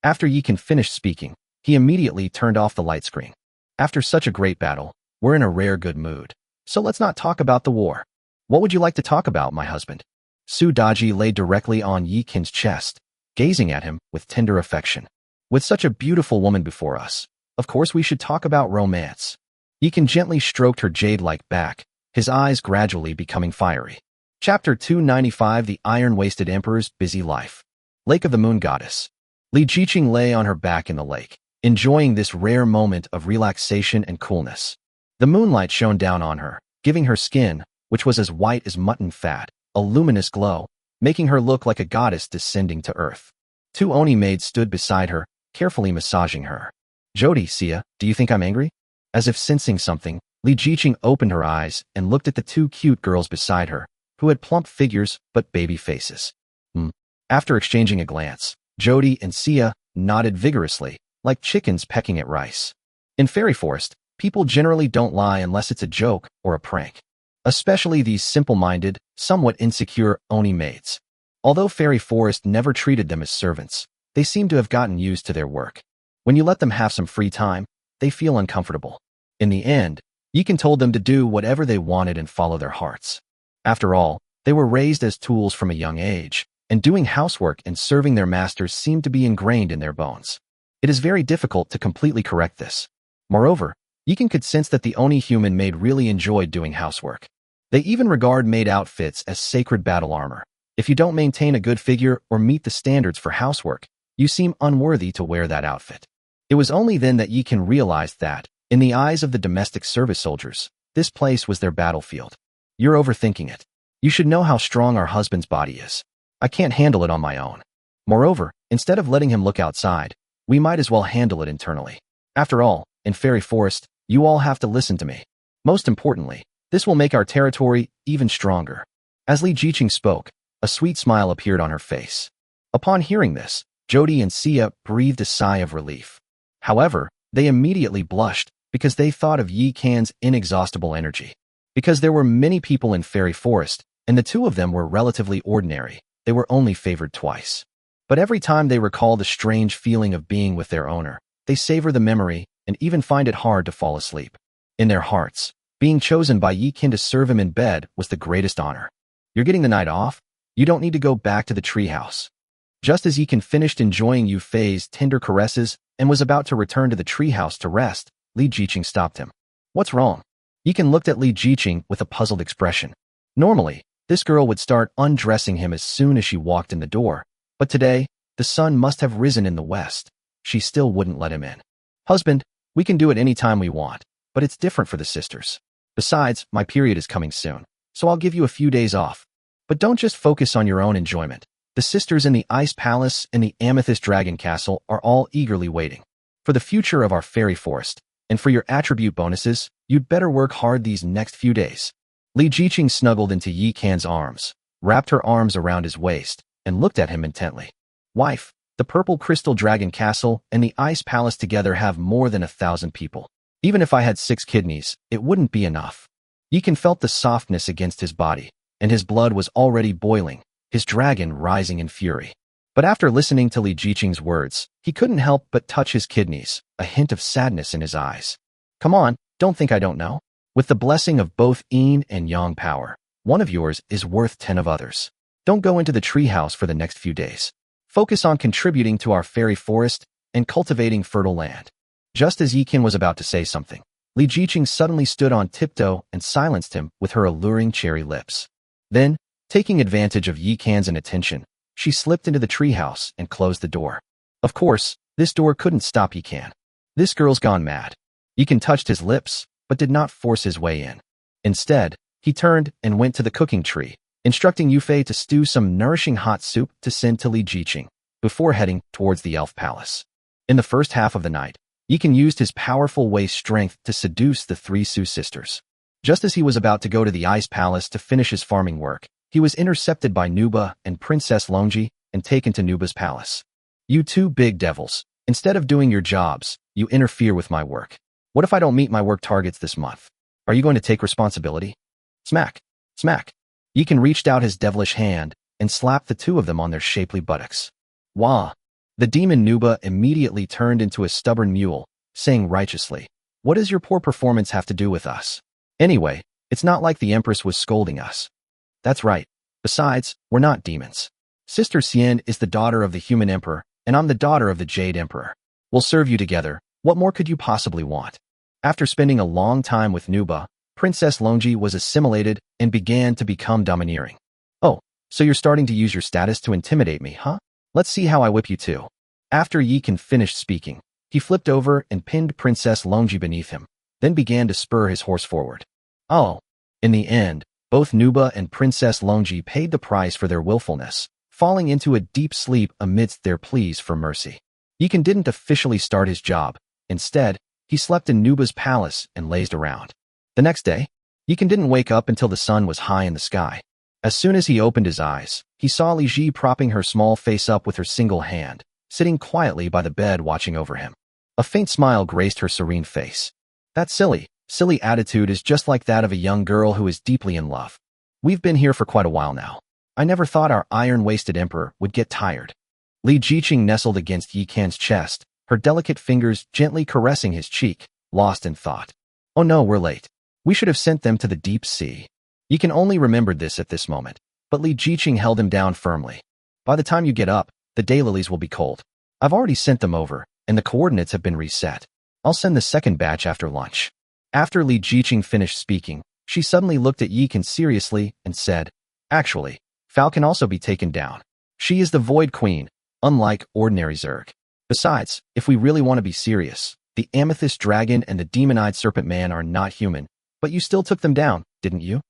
After Yi Kan finished speaking, he immediately turned off the light screen. After such a great battle, we're in a rare good mood. So let's not talk about the war. What would you like to talk about, my husband? Su Daji lay directly on Yi Kan's chest, gazing at him with tender affection. With such a beautiful woman before us, of course we should talk about romance. Yi Kan gently stroked her jade-like back, his eyes gradually becoming fiery. Chapter 295 The Iron-Waisted Emperor's Busy Life. Lake of the Moon Goddess. Li Jiqing lay on her back in the lake, enjoying this rare moment of relaxation and coolness. The moonlight shone down on her, giving her skin, which was as white as mutton fat, a luminous glow, making her look like a goddess descending to earth. 2 Oni maids stood beside her, carefully massaging her. Jody, Sia, do you think I'm angry? As if sensing something, Li Jiqing opened her eyes and looked at the 2 cute girls beside her, who had plump figures but baby faces. After exchanging a glance, Jody and Sia nodded vigorously, like chickens pecking at rice. In Fairy Forest, people generally don't lie unless it's a joke or a prank. Especially these simple-minded, somewhat insecure Oni maids. Although Fairy Forest never treated them as servants, they seem to have gotten used to their work. When you let them have some free time, they feel uncomfortable. In the end, Yi Kan told them to do whatever they wanted and follow their hearts. After all, they were raised as tools from a young age, and doing housework and serving their masters seemed to be ingrained in their bones. It is very difficult to completely correct this. Moreover, Yi Kan could sense that the Oni human maid really enjoyed doing housework. They even regard maid outfits as sacred battle armor. If you don't maintain a good figure or meet the standards for housework, you seem unworthy to wear that outfit. It was only then that Yi Kan realized that, in the eyes of the domestic service soldiers, this place was their battlefield. You're overthinking it. You should know how strong our husband's body is. I can't handle it on my own. Moreover, instead of letting him look outside, we might as well handle it internally. After all, in Fairy Forest, you all have to listen to me. Most importantly, this will make our territory even stronger. As Li Jiqing spoke, a sweet smile appeared on her face. Upon hearing this, Jody and Sia breathed a sigh of relief. However, they immediately blushed because they thought of Yi Kan's inexhaustible energy. Because there were many people in Fairy Forest, and the 2 of them were relatively ordinary, they were only favored twice. But every time they recall the strange feeling of being with their owner, they savor the memory and even find it hard to fall asleep. In their hearts, being chosen by Yi Kan to serve him in bed was the greatest honor. You're getting the night off? You don't need to go back to the treehouse. Just as Yi Kan finished enjoying Yu Fei's tender caresses and was about to return to the treehouse to rest, Li Jiqing stopped him. What's wrong? Yi Kan looked at Li Jiqing with a puzzled expression. Normally, this girl would start undressing him as soon as she walked in the door, But today, the sun must have risen in the west. She still wouldn't let him in. Husband, we can do it any time we want, but it's different for the sisters. Besides, my period is coming soon, so I'll give you a few days off. But don't just focus on your own enjoyment. The sisters in the Ice Palace and the Amethyst Dragon Castle are all eagerly waiting. For the future of our fairy forest, and for your attribute bonuses, you'd better work hard these next few days. Li Jiqing snuggled into Yi Can's arms, wrapped her arms around his waist, and looked at him intently. Wife, the Purple Crystal Dragon Castle and the Ice Palace together have more than 1,000 people. Even if I had 6 kidneys, it wouldn't be enough. Yi Can felt the softness against his body, and his blood was already boiling, his dragon rising in fury. But after listening to Li Jiqing's words, he couldn't help but touch his kidneys, a hint of sadness in his eyes. Come on, don't think I don't know. With the blessing of both Yin and Yang power, one of yours is worth 10 of others. Don't go into the treehouse for the next few days. Focus on contributing to our fairy forest and cultivating fertile land. Just as Yi Can was about to say something, Li Jiqing suddenly stood on tiptoe and silenced him with her alluring cherry lips. Then, taking advantage of Yi Can's inattention, she slipped into the treehouse and closed the door. Of course, this door couldn't stop Yi Can. This girl's gone mad. Yi Can touched his lips, but did not force his way in. Instead, he turned and went to the cooking tree, instructing Yufei to stew some nourishing hot soup to send to Li Jiqing, before heading towards the elf palace. In the first half of the night, Yi Can used his powerful waist strength to seduce the 3 Su sisters. Just as he was about to go to the ice palace to finish his farming work, he was intercepted by Nuba and Princess Longi and taken to Nuba's palace. You 2 big devils, instead of doing your jobs, you interfere with my work. What if I don't meet my work targets this month? Are you going to take responsibility? Smack, smack. Yi Can reached out his devilish hand and slapped the 2 of them on their shapely buttocks. Wah! The demon Nuba immediately turned into a stubborn mule, saying righteously, "What does your poor performance have to do with us? Anyway, it's not like the Empress was scolding us." That's right. Besides, we're not demons. Sister Xian is the daughter of the human emperor, and I'm the daughter of the Jade Emperor. We'll serve you together. What more could you possibly want? After spending a long time with Nuba, Princess Longi was assimilated and began to become domineering. Oh, so you're starting to use your status to intimidate me, huh? Let's see how I whip you too. After Yi Can finished speaking, he flipped over and pinned Princess Longi beneath him, then began to spur his horse forward. Oh, in the end, both Nuba and Princess Longi paid the price for their willfulness, falling into a deep sleep amidst their pleas for mercy. Yi Can didn't officially start his job. Instead, he slept in Nuba's palace and lazed around. The next day, Yi Can didn't wake up until the sun was high in the sky. As soon as he opened his eyes, he saw Li Ji propping her small face up with her single hand, sitting quietly by the bed watching over him. A faint smile graced her serene face. That silly attitude is just like that of a young girl who is deeply in love. We've been here for quite a while now. I never thought our iron-waisted emperor would get tired. Li Jiqing nestled against Yi Can's chest, her delicate fingers gently caressing his cheek, lost in thought. Oh no, we're late. We should have sent them to the deep sea. Yi Can only remembered this at this moment, but Li Jiqing held him down firmly. By the time you get up, the daylilies will be cold. I've already sent them over, and the coordinates have been reset. I'll send the second batch after lunch. After Li Jiqing finished speaking, she suddenly looked at Yi Can seriously and said, Actually, Fal can also be taken down. She is the Void Queen, unlike ordinary Zerg. Besides, if we really want to be serious, the Amethyst Dragon and the Demon-Eyed Serpent Man are not human, but you still took them down, didn't you?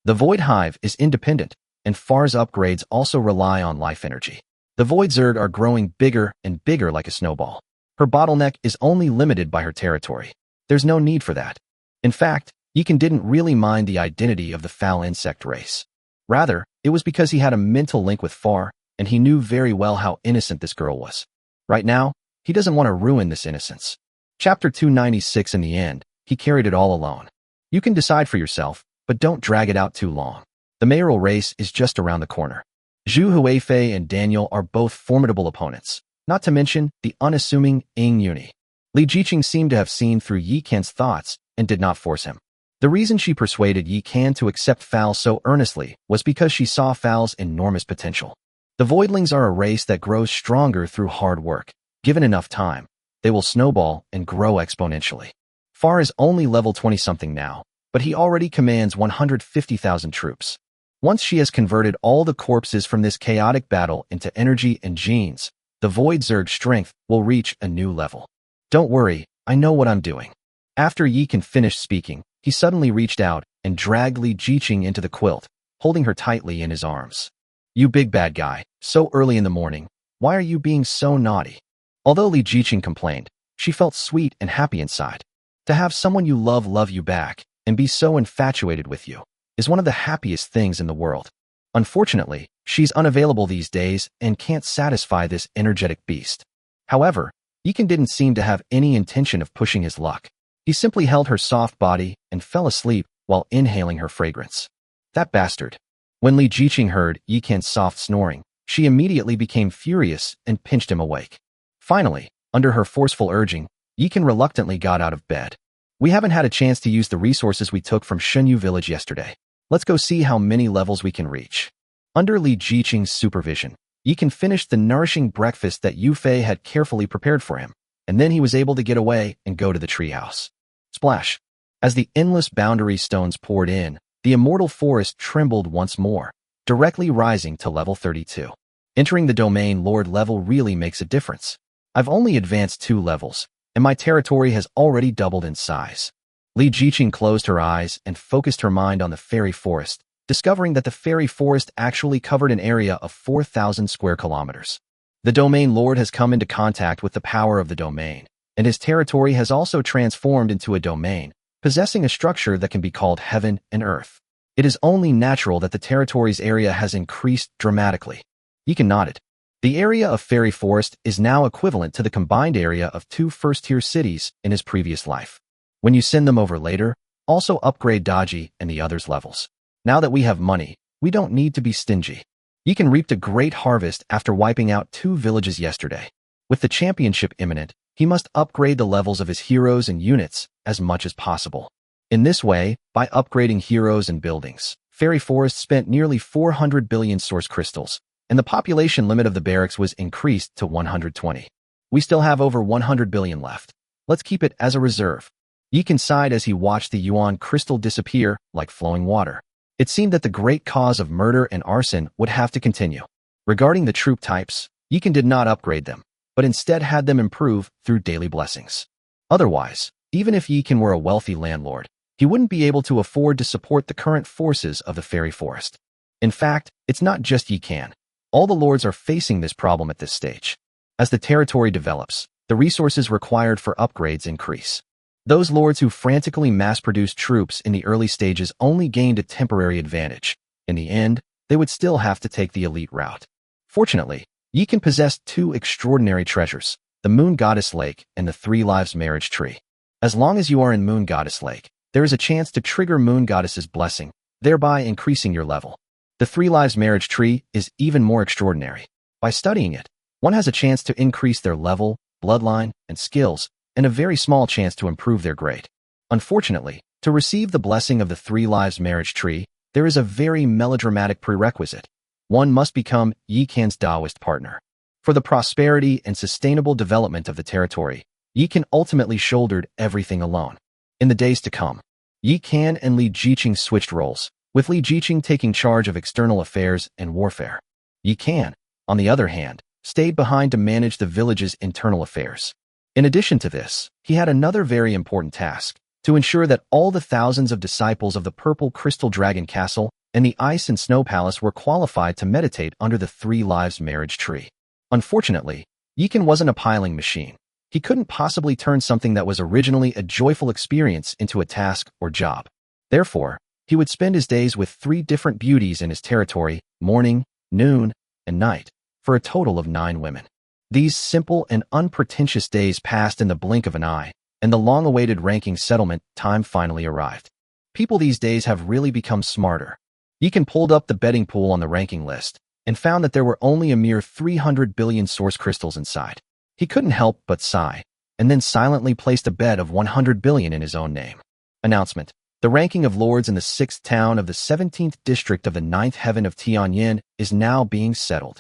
The Void Hive is independent, and Far's upgrades also rely on life energy. The Void Zerg are growing bigger and bigger like a snowball. Her bottleneck is only limited by her territory. There's no need for that. In fact, Yi Can didn't really mind the identity of the foul insect race. Rather, it was because he had a mental link with Far, and he knew very well how innocent this girl was. Right now, he doesn't want to ruin this innocence. Chapter 296. In the end, he carried it all alone. You can decide for yourself, but don't drag it out too long. The mayoral race is just around the corner. Zhu Huifei and Daniel are both formidable opponents, not to mention the unassuming Ing Yuni. Li Jiqing seemed to have seen through Yi Can's thoughts and did not force him. The reason she persuaded Yi Can to accept Fal so earnestly was because she saw Fal's enormous potential. The Voidlings are a race that grows stronger through hard work. Given enough time, they will snowball and grow exponentially. Far is only level 20-something now, but he already commands 150,000 troops. Once she has converted all the corpses from this chaotic battle into energy and genes, the Void Zerg strength will reach a new level. Don't worry, I know what I'm doing. After Yi Can finished speaking, he suddenly reached out and dragged Li Jiqing into the quilt, holding her tightly in his arms. You big bad guy, so early in the morning, why are you being so naughty? Although Li Jiqing complained, she felt sweet and happy inside. To have someone you love you back, and be so infatuated with you, is one of the happiest things in the world. Unfortunately, she's unavailable these days and can't satisfy this energetic beast. However, Yikan didn't seem to have any intention of pushing his luck. He simply held her soft body and fell asleep while inhaling her fragrance. That bastard. When Li Jiqing heard Yikan's soft snoring, she immediately became furious and pinched him awake. Finally, under her forceful urging, Yikan reluctantly got out of bed. We haven't had a chance to use the resources we took from Shunyu village yesterday. Let's go see how many levels we can reach. Under Li Jiqing's supervision, Yikan finished the nourishing breakfast that Yu Fei had carefully prepared for him, and then he was able to get away and go to the treehouse. Splash! As the endless boundary stones poured in, the immortal forest trembled once more, directly rising to level 32. Entering the domain Lord level really makes a difference. I've only advanced 2 levels, and my territory has already doubled in size. Li Jiqing closed her eyes and focused her mind on the fairy forest, discovering that the fairy forest actually covered an area of 4,000 square kilometers. The domain lord has come into contact with the power of the domain, and his territory has also transformed into a domain, possessing a structure that can be called heaven and earth. It is only natural that the territory's area has increased dramatically. Yikan nodded. The area of fairy forest is now equivalent to the combined area of 2 first-tier cities in his previous life. When you send them over later, also upgrade Daji and the others' levels. Now that we have money, we don't need to be stingy. Yikan reaped a great harvest after wiping out 2 villages yesterday. With the championship imminent, he must upgrade the levels of his heroes and units as much as possible. In this way, by upgrading heroes and buildings, Fairy Forest spent nearly 400 billion source crystals, and the population limit of the barracks was increased to 120. We still have over 100 billion left. Let's keep it as a reserve. Yikan sighed as he watched the yuan crystal disappear like flowing water. It seemed that the great cause of murder and arson would have to continue. Regarding the troop types, Yikan did not upgrade them, but instead had them improve through daily blessings. Otherwise, even if Yikan were a wealthy landlord, he wouldn't be able to afford to support the current forces of the fairy forest. In fact, it's not just Yikan. All the lords are facing this problem at this stage. As the territory develops, the resources required for upgrades increase. Those lords who frantically mass-produced troops in the early stages only gained a temporary advantage. In the end, they would still have to take the elite route. Fortunately, Yikan possessed 2 extraordinary treasures, the Moon Goddess Lake and the 3 Lives Marriage Tree. As long as you are in Moon Goddess Lake, there is a chance to trigger Moon Goddess's blessing, thereby increasing your level. The 3 Lives Marriage Tree is even more extraordinary. By studying it, one has a chance to increase their level, bloodline, and skills, and a very small chance to improve their grade. Unfortunately, to receive the blessing of the 3 Lives Marriage Tree, there is a very melodramatic prerequisite. One must become Yikan's Taoist partner. For the prosperity and sustainable development of the territory, Yikan ultimately shouldered everything alone. In the days to come, Yikan and Li Jiqing switched roles, with Li Jiqing taking charge of external affairs and warfare. Yikan, on the other hand, stayed behind to manage the village's internal affairs. In addition to this, he had another very important task, to ensure that all the thousands of disciples of the Purple Crystal Dragon Castle and the Ice and Snow Palace were qualified to meditate under the 3 Lives Marriage Tree. Unfortunately, Yikan wasn't a piling machine. He couldn't possibly turn something that was originally a joyful experience into a task or job. Therefore, he would spend his days with 3 different beauties in his territory, morning, noon, and night, for a total of 9 women. These simple and unpretentious days passed in the blink of an eye, and the long-awaited ranking settlement time finally arrived. People these days have really become smarter. Yikan pulled up the betting pool on the ranking list, and found that there were only a mere 300 billion source crystals inside. He couldn't help but sigh, and then silently placed a bet of 100 billion in his own name. Announcement. The ranking of lords in the 6th town of the 17th district of the 9th heaven of Tianyin is now being settled.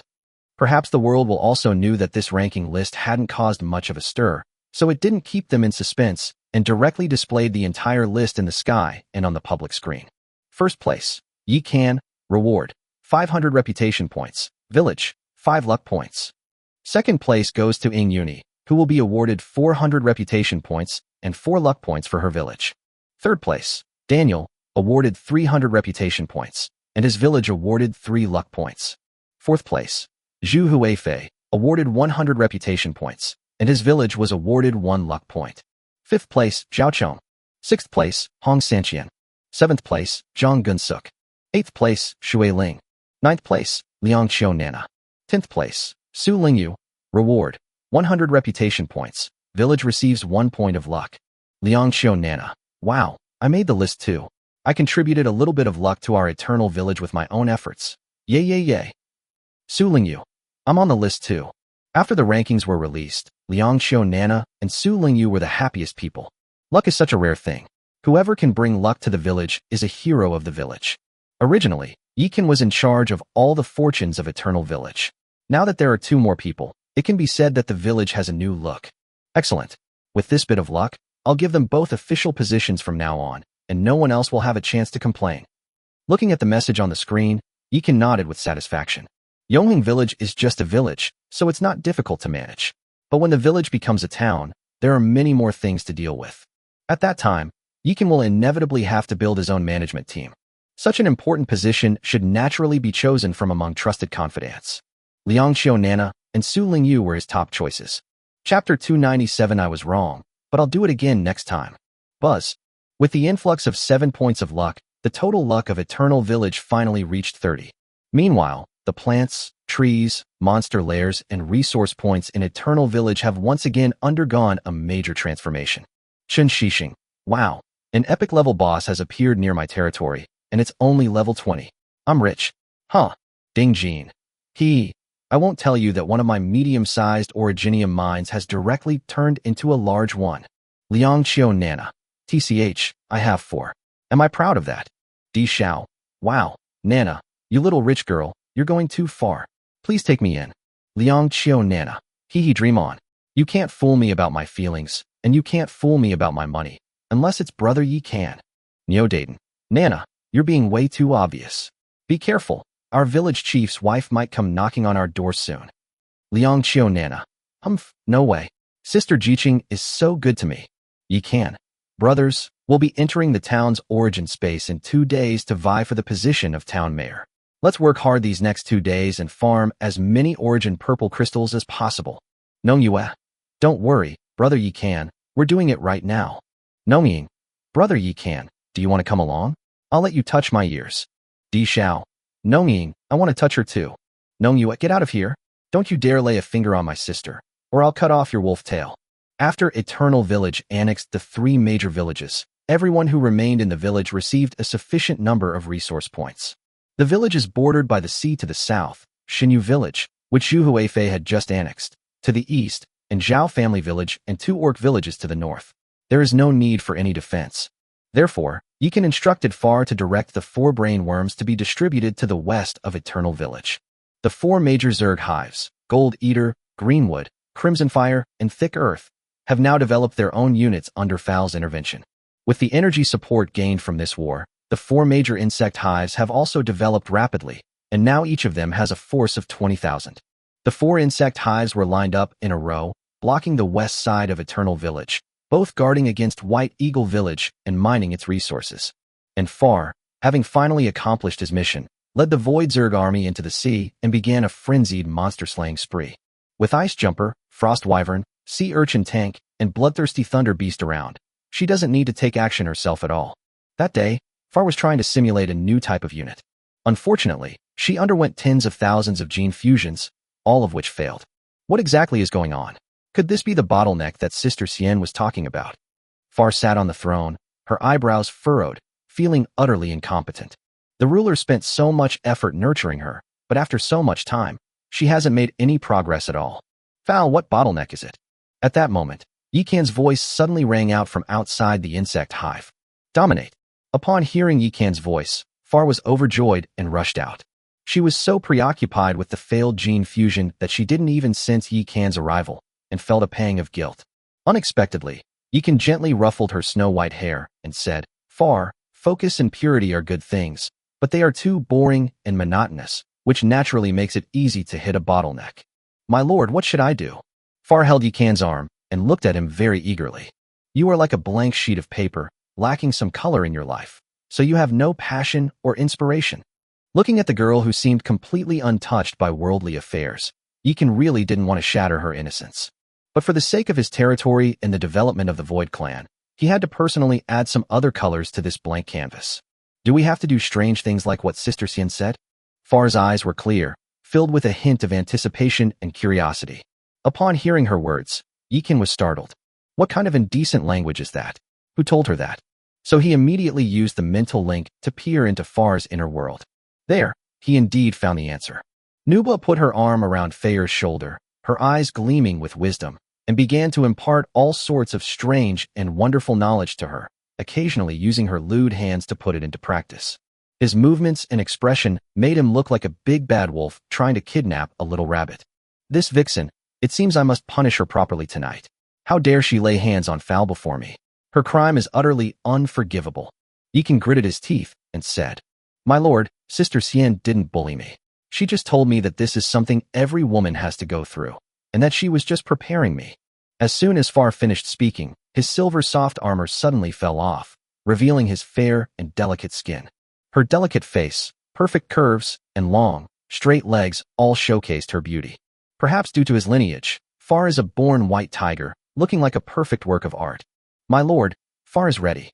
Perhaps the world will also knew that this ranking list hadn't caused much of a stir, so it didn't keep them in suspense and directly displayed the entire list in the sky and on the public screen. First place, Yikan, Reward, 500 reputation points. Village, 5 luck points. Second place goes to Ing Uni, who will be awarded 400 reputation points and 4 luck points for her village. Third place, Daniel, awarded 300 reputation points, and his village awarded 3 luck points. Fourth place, Zhu Huifei, awarded 100 reputation points, and his village was awarded 1 luck point. Fifth place, Zhao Chong. Sixth place, Hong Sanqian. Seventh place, Zhang Gunsuk. Eighth place, Shui Ling. Ninth place, Liang Qiu Nana. 10th place, Su Lingyu. Reward, 100 reputation points. Village receives 1 point of luck. Liang Qiu Nana. Wow, I made the list too. I contributed a little bit of luck to our eternal village with my own efforts. Yay yay yay. Su Lingyu. I'm on the list too. After the rankings were released, Liang Qiu Nana and Su Lingyu were the happiest people. Luck is such a rare thing. Whoever can bring luck to the village is a hero of the village. Originally, Yikan was in charge of all the fortunes of Eternal Village. Now that there are 2 more people, it can be said that the village has a new look. Excellent. With this bit of luck, I'll give them both official positions from now on, and no one else will have a chance to complain. Looking at the message on the screen, Yikan nodded with satisfaction. Yongheng Village is just a village, so it's not difficult to manage. But when the village becomes a town, there are many more things to deal with. At that time, Yikan will inevitably have to build his own management team. Such an important position should naturally be chosen from among trusted confidants. Liang Qiu Nana and Su Lingyu were his top choices. Chapter 297. I was wrong, but I'll do it again next time. Buzz. With the influx of 7 points of luck, the total luck of Eternal Village finally reached 30. Meanwhile, the plants, trees, monster lairs, and resource points in Eternal Village have once again undergone a major transformation. Chen Shixing. Wow, an epic level boss has appeared near my territory, and it's only level 20. I'm rich. Huh. Ding Jin. I won't tell you that one of my medium-sized originium mines has directly turned into a large one. Liang Qiu Nana. TCH, I have 4. Am I proud of that? Di Xiao. Wow, Nana, you little rich girl, you're going too far. Please take me in. Liang Qiu Nana. Dream on. You can't fool me about my feelings, and you can't fool me about my money, unless it's brother Yi can. Neo Dayton. Nana, you're being way too obvious. Be careful. Our village chief's wife might come knocking on our door soon. Liang Qiu Nana. No way. Sister Jiqing is so good to me. Yi can. Brothers, we'll be entering the town's origin space in 2 days to vie for the position of town mayor. Let's work hard these next 2 days and farm as many origin purple crystals as possible. Nong Yue. Don't worry, brother Yi can. We're doing it right now. Nong Ying. Brother Yi can. Do you want to come along? I'll let you touch my ears. Di Xiao. Nong Ying, I want to touch her too. Nong Yue, get out of here. Don't you dare lay a finger on my sister, or I'll cut off your wolf tail. After Eternal Village annexed the 3 major villages, everyone who remained in the village received a sufficient number of resource points. The village is bordered by the sea to the south, Xinyu Village, which Zhu Huifei had just annexed, to the east, and Zhao Family Village and 2 orc villages to the north. There is no need for any defense. Therefore, Yikan instructed Far to direct the 4 brain worms to be distributed to the west of Eternal Village. The 4 major Zerg hives, Gold Eater, Greenwood, Crimson Fire, and Thick Earth, have now developed their own units under Fal's intervention. With the energy support gained from this war, the 4 major insect hives have also developed rapidly, and now each of them has a force of 20,000. The 4 insect hives were lined up in a row, blocking the west side of Eternal Village, both guarding against White Eagle Village and mining its resources. And Far, having finally accomplished his mission, led the Void Zerg army into the sea and began a frenzied monster-slaying spree. With Ice Jumper, Frost Wyvern, Sea Urchin Tank, and Bloodthirsty Thunder Beast around, she doesn't need to take action herself at all. That day, Far was trying to simulate a new type of unit. Unfortunately, she underwent tens of thousands of gene fusions, all of which failed. What exactly is going on? Could this be the bottleneck that Sister Xian was talking about? Far sat on the throne, her eyebrows furrowed, feeling utterly incompetent. The ruler spent so much effort nurturing her, but after so much time, she hasn't made any progress at all. Fal, what bottleneck is it? At that moment, Yikan's voice suddenly rang out from outside the insect hive. Dominate. Upon hearing Yikan's voice, Far was overjoyed and rushed out. She was so preoccupied with the failed gene fusion that she didn't even sense Yikan's arrival, and felt a pang of guilt. Unexpectedly, Yikan gently ruffled her snow-white hair and said, Far, focus and purity are good things, but they are too boring and monotonous, which naturally makes it easy to hit a bottleneck. My lord, what should I do? Far held Yi Kan's arm and looked at him very eagerly. You are like a blank sheet of paper, lacking some color in your life, so you have no passion or inspiration. Looking at the girl who seemed completely untouched by worldly affairs, Yi Kan really didn't want to shatter her innocence. But for the sake of his territory and the development of the Void Clan, he had to personally add some other colors to this blank canvas. Do we have to do strange things like what Sister Xian said? Far's eyes were clear, filled with a hint of anticipation and curiosity. Upon hearing her words, Yi Kan was startled. What kind of indecent language is that? Who told her that? So he immediately used the mental link to peer into Far's inner world. There, he indeed found the answer. Nuba put her arm around Fair's shoulder, her eyes gleaming with wisdom, and began to impart all sorts of strange and wonderful knowledge to her, occasionally using her lewd hands to put it into practice. His movements and expression made him look like a big bad wolf trying to kidnap a little rabbit. This vixen, it seems I must punish her properly tonight. How dare she lay hands on Fowl before me? Her crime is utterly unforgivable. Yi Kan gritted his teeth and said, My lord, Sister Xian didn't bully me. She just told me that this is something every woman has to go through, and that she was just preparing me. As soon as Far finished speaking, his silver soft armor suddenly fell off, revealing his fair and delicate skin. Her delicate face, perfect curves, and long, straight legs all showcased her beauty. Perhaps due to his lineage, Far is a born white tiger, looking like a perfect work of art. My lord, Far is ready.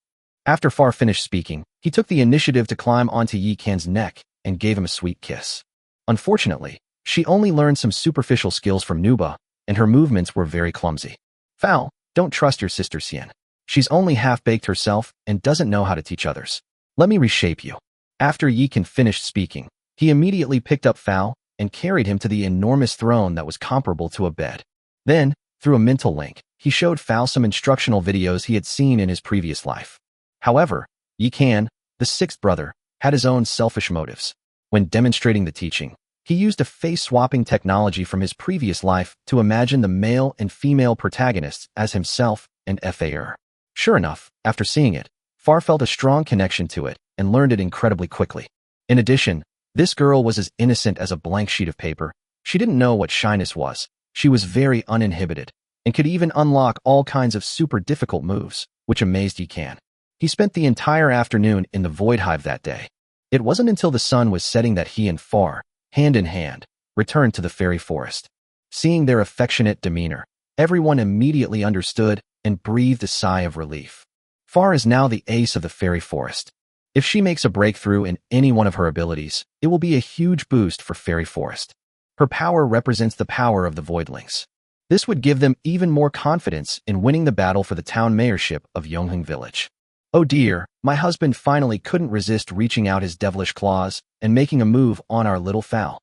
After Far finished speaking, he took the initiative to climb onto Yi Kan's neck and gave him a sweet kiss. Unfortunately, she only learned some superficial skills from Nuba, and her movements were very clumsy. Fowl, don't trust your sister Xian. She's only half-baked herself and doesn't know how to teach others. Let me reshape you. After Yi Kan finished speaking, he immediately picked up Fowl and carried him to the enormous throne that was comparable to a bed. Then, through a mental link, he showed Fowl some instructional videos he had seen in his previous life. However, Yi Kan, the sixth brother, had his own selfish motives. When demonstrating the teaching, he used a face-swapping technology from his previous life to imagine the male and female protagonists as himself and Fair. Sure enough, after seeing it, Far felt a strong connection to it and learned it incredibly quickly. In addition, this girl was as innocent as a blank sheet of paper. She didn't know what shyness was. She was very uninhibited and could even unlock all kinds of super difficult moves, which amazed Yi Kan. He spent the entire afternoon in the Void Hive that day. It wasn't until the sun was setting that he and Far, hand in hand, returned to the fairy forest. Seeing their affectionate demeanor, everyone immediately understood and breathed a sigh of relief. Far is now the ace of the fairy forest. If she makes a breakthrough in any one of her abilities, it will be a huge boost for Fairy Forest. Her power represents the power of the Voidlings. This would give them even more confidence in winning the battle for the town mayorship of Yongheng Village. Oh dear, my husband finally couldn't resist reaching out his devilish claws and making a move on our little Fowl.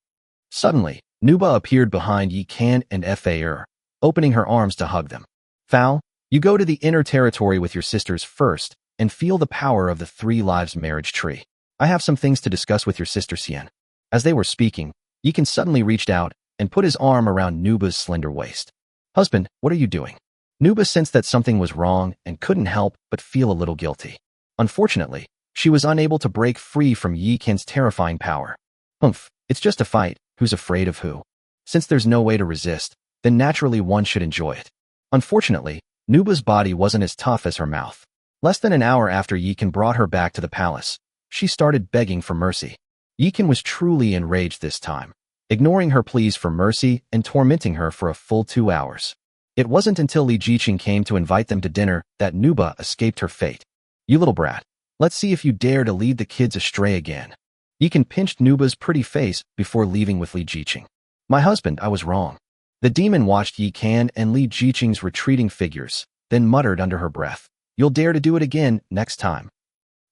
Suddenly, Nuba appeared behind Yi Kan and Fair, opening her arms to hug them. Fowl, you go to the inner territory with your sisters first and feel the power of the 3 Lives marriage tree. I have some things to discuss with your sister Xian. As they were speaking, Yi Kan suddenly reached out and put his arm around Nuba's slender waist. Husband, what are you doing? Nuba sensed that something was wrong and couldn't help but feel a little guilty. Unfortunately, she was unable to break free from Yi Kan's terrifying power. Humph, it's just a fight, who's afraid of who? Since there's no way to resist, then naturally one should enjoy it. Unfortunately, Nuba's body wasn't as tough as her mouth. Less than an hour after Yi Kan brought her back to the palace, she started begging for mercy. Yi Kan was truly enraged this time, ignoring her pleas for mercy and tormenting her for a full 2 hours. It wasn't until Li Jiqing came to invite them to dinner that Nuba escaped her fate. You little brat, let's see if you dare to lead the kids astray again. Yi Kan pinched Nuba's pretty face before leaving with Li Jiqing. My husband, I was wrong. The demon watched Yi Kan and Li Jiqing's retreating figures, then muttered under her breath, You'll dare to do it again next time.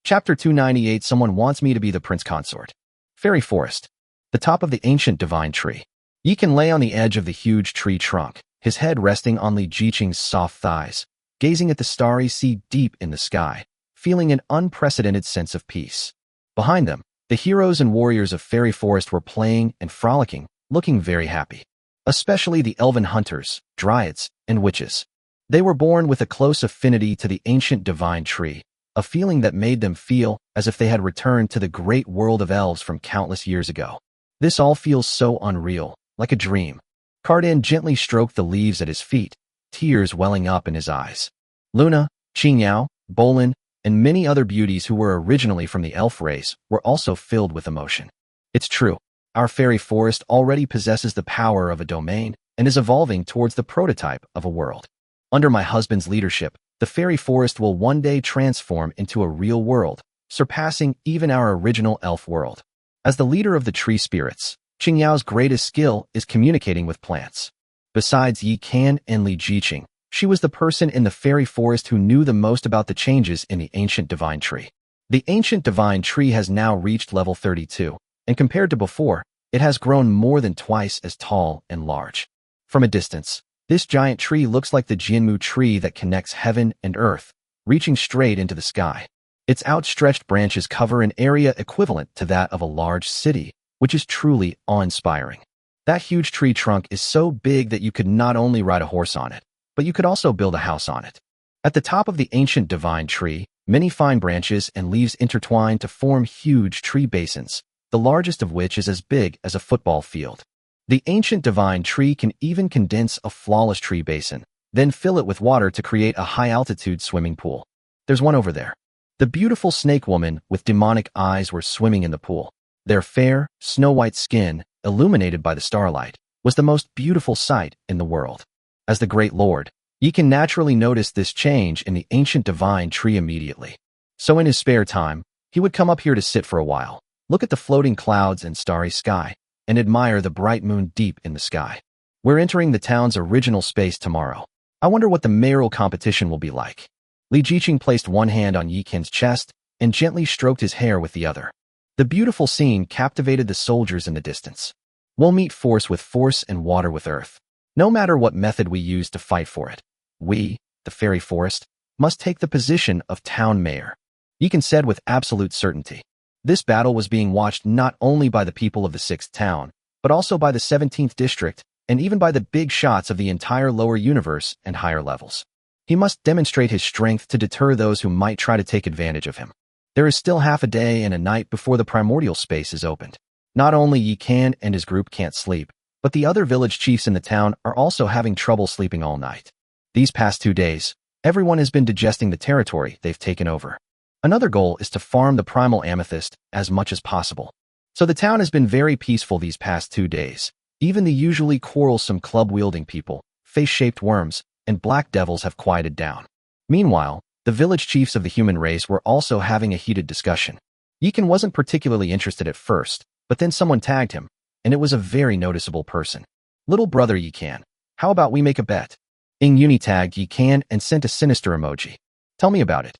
Chapter 298. Someone wants me to be the prince consort. Fairy Forest. The top of the ancient divine tree. Yi Kan lay on the edge of the huge tree trunk, his head resting on Li Jiqing's soft thighs, gazing at the starry sea deep in the sky, feeling an unprecedented sense of peace. Behind them, the heroes and warriors of Fairy Forest were playing and frolicking, looking very happy. Especially the elven hunters, dryads, and witches. They were born with a close affinity to the ancient divine tree, a feeling that made them feel as if they had returned to the great world of elves from countless years ago. This all feels so unreal, like a dream. Cardan gently stroked the leaves at his feet, tears welling up in his eyes. Luna, Qingyao, Bolin, and many other beauties who were originally from the elf race were also filled with emotion. It's true, our fairy forest already possesses the power of a domain and is evolving towards the prototype of a world. Under my husband's leadership, the fairy forest will one day transform into a real world, surpassing even our original elf world. As the leader of the tree spirits, Qingyao's greatest skill is communicating with plants. Besides Yi Kan and Li Jiqing, she was the person in the fairy forest who knew the most about the changes in the ancient divine tree. The ancient divine tree has now reached level 32, and compared to before, it has grown more than twice as tall and large. From a distance, this giant tree looks like the Jianmu tree that connects heaven and earth, reaching straight into the sky. Its outstretched branches cover an area equivalent to that of a large city, which is truly awe-inspiring. That huge tree trunk is so big that you could not only ride a horse on it, but you could also build a house on it. At the top of the ancient divine tree, many fine branches and leaves intertwine to form huge tree basins, the largest of which is as big as a football field. The ancient divine tree can even condense a flawless tree basin, then fill it with water to create a high-altitude swimming pool. There's one over there. The beautiful snake woman with demonic eyes were swimming in the pool. Their fair, snow-white skin, illuminated by the starlight, was the most beautiful sight in the world. As the great lord, Yi can naturally notice this change in the ancient divine tree immediately. So in his spare time, he would come up here to sit for a while, look at the floating clouds and starry sky, and admire the bright moon deep in the sky. We're entering the town's original space tomorrow. I wonder what the mayoral competition will be like. Li Jiqing placed one hand on Yi Kan's chest and gently stroked his hair with the other. The beautiful scene captivated the soldiers in the distance. We'll meet force with force and water with earth. No matter what method we use to fight for it, we, the fairy forest, must take the position of town mayor. Yi Kan said with absolute certainty. This battle was being watched not only by the people of the 6th town, but also by the 17th district, and even by the big shots of the entire lower universe and higher levels. He must demonstrate his strength to deter those who might try to take advantage of him. There is still half a day and a night before the primordial space is opened. Not only Yi Kan and his group can't sleep, but the other village chiefs in the town are also having trouble sleeping all night. These past 2 days, everyone has been digesting the territory they've taken over. Another goal is to farm the primal amethyst as much as possible. So the town has been very peaceful these past 2 days. Even the usually quarrelsome club-wielding people, face-shaped worms, and black devils have quieted down. Meanwhile, the village chiefs of the human race were also having a heated discussion. Yi Kan wasn't particularly interested at first, but then someone tagged him, and it was a very noticeable person. Little brother Yi Kan, how about we make a bet? Uni tagged Yi Kan and sent a sinister emoji. Tell me about it.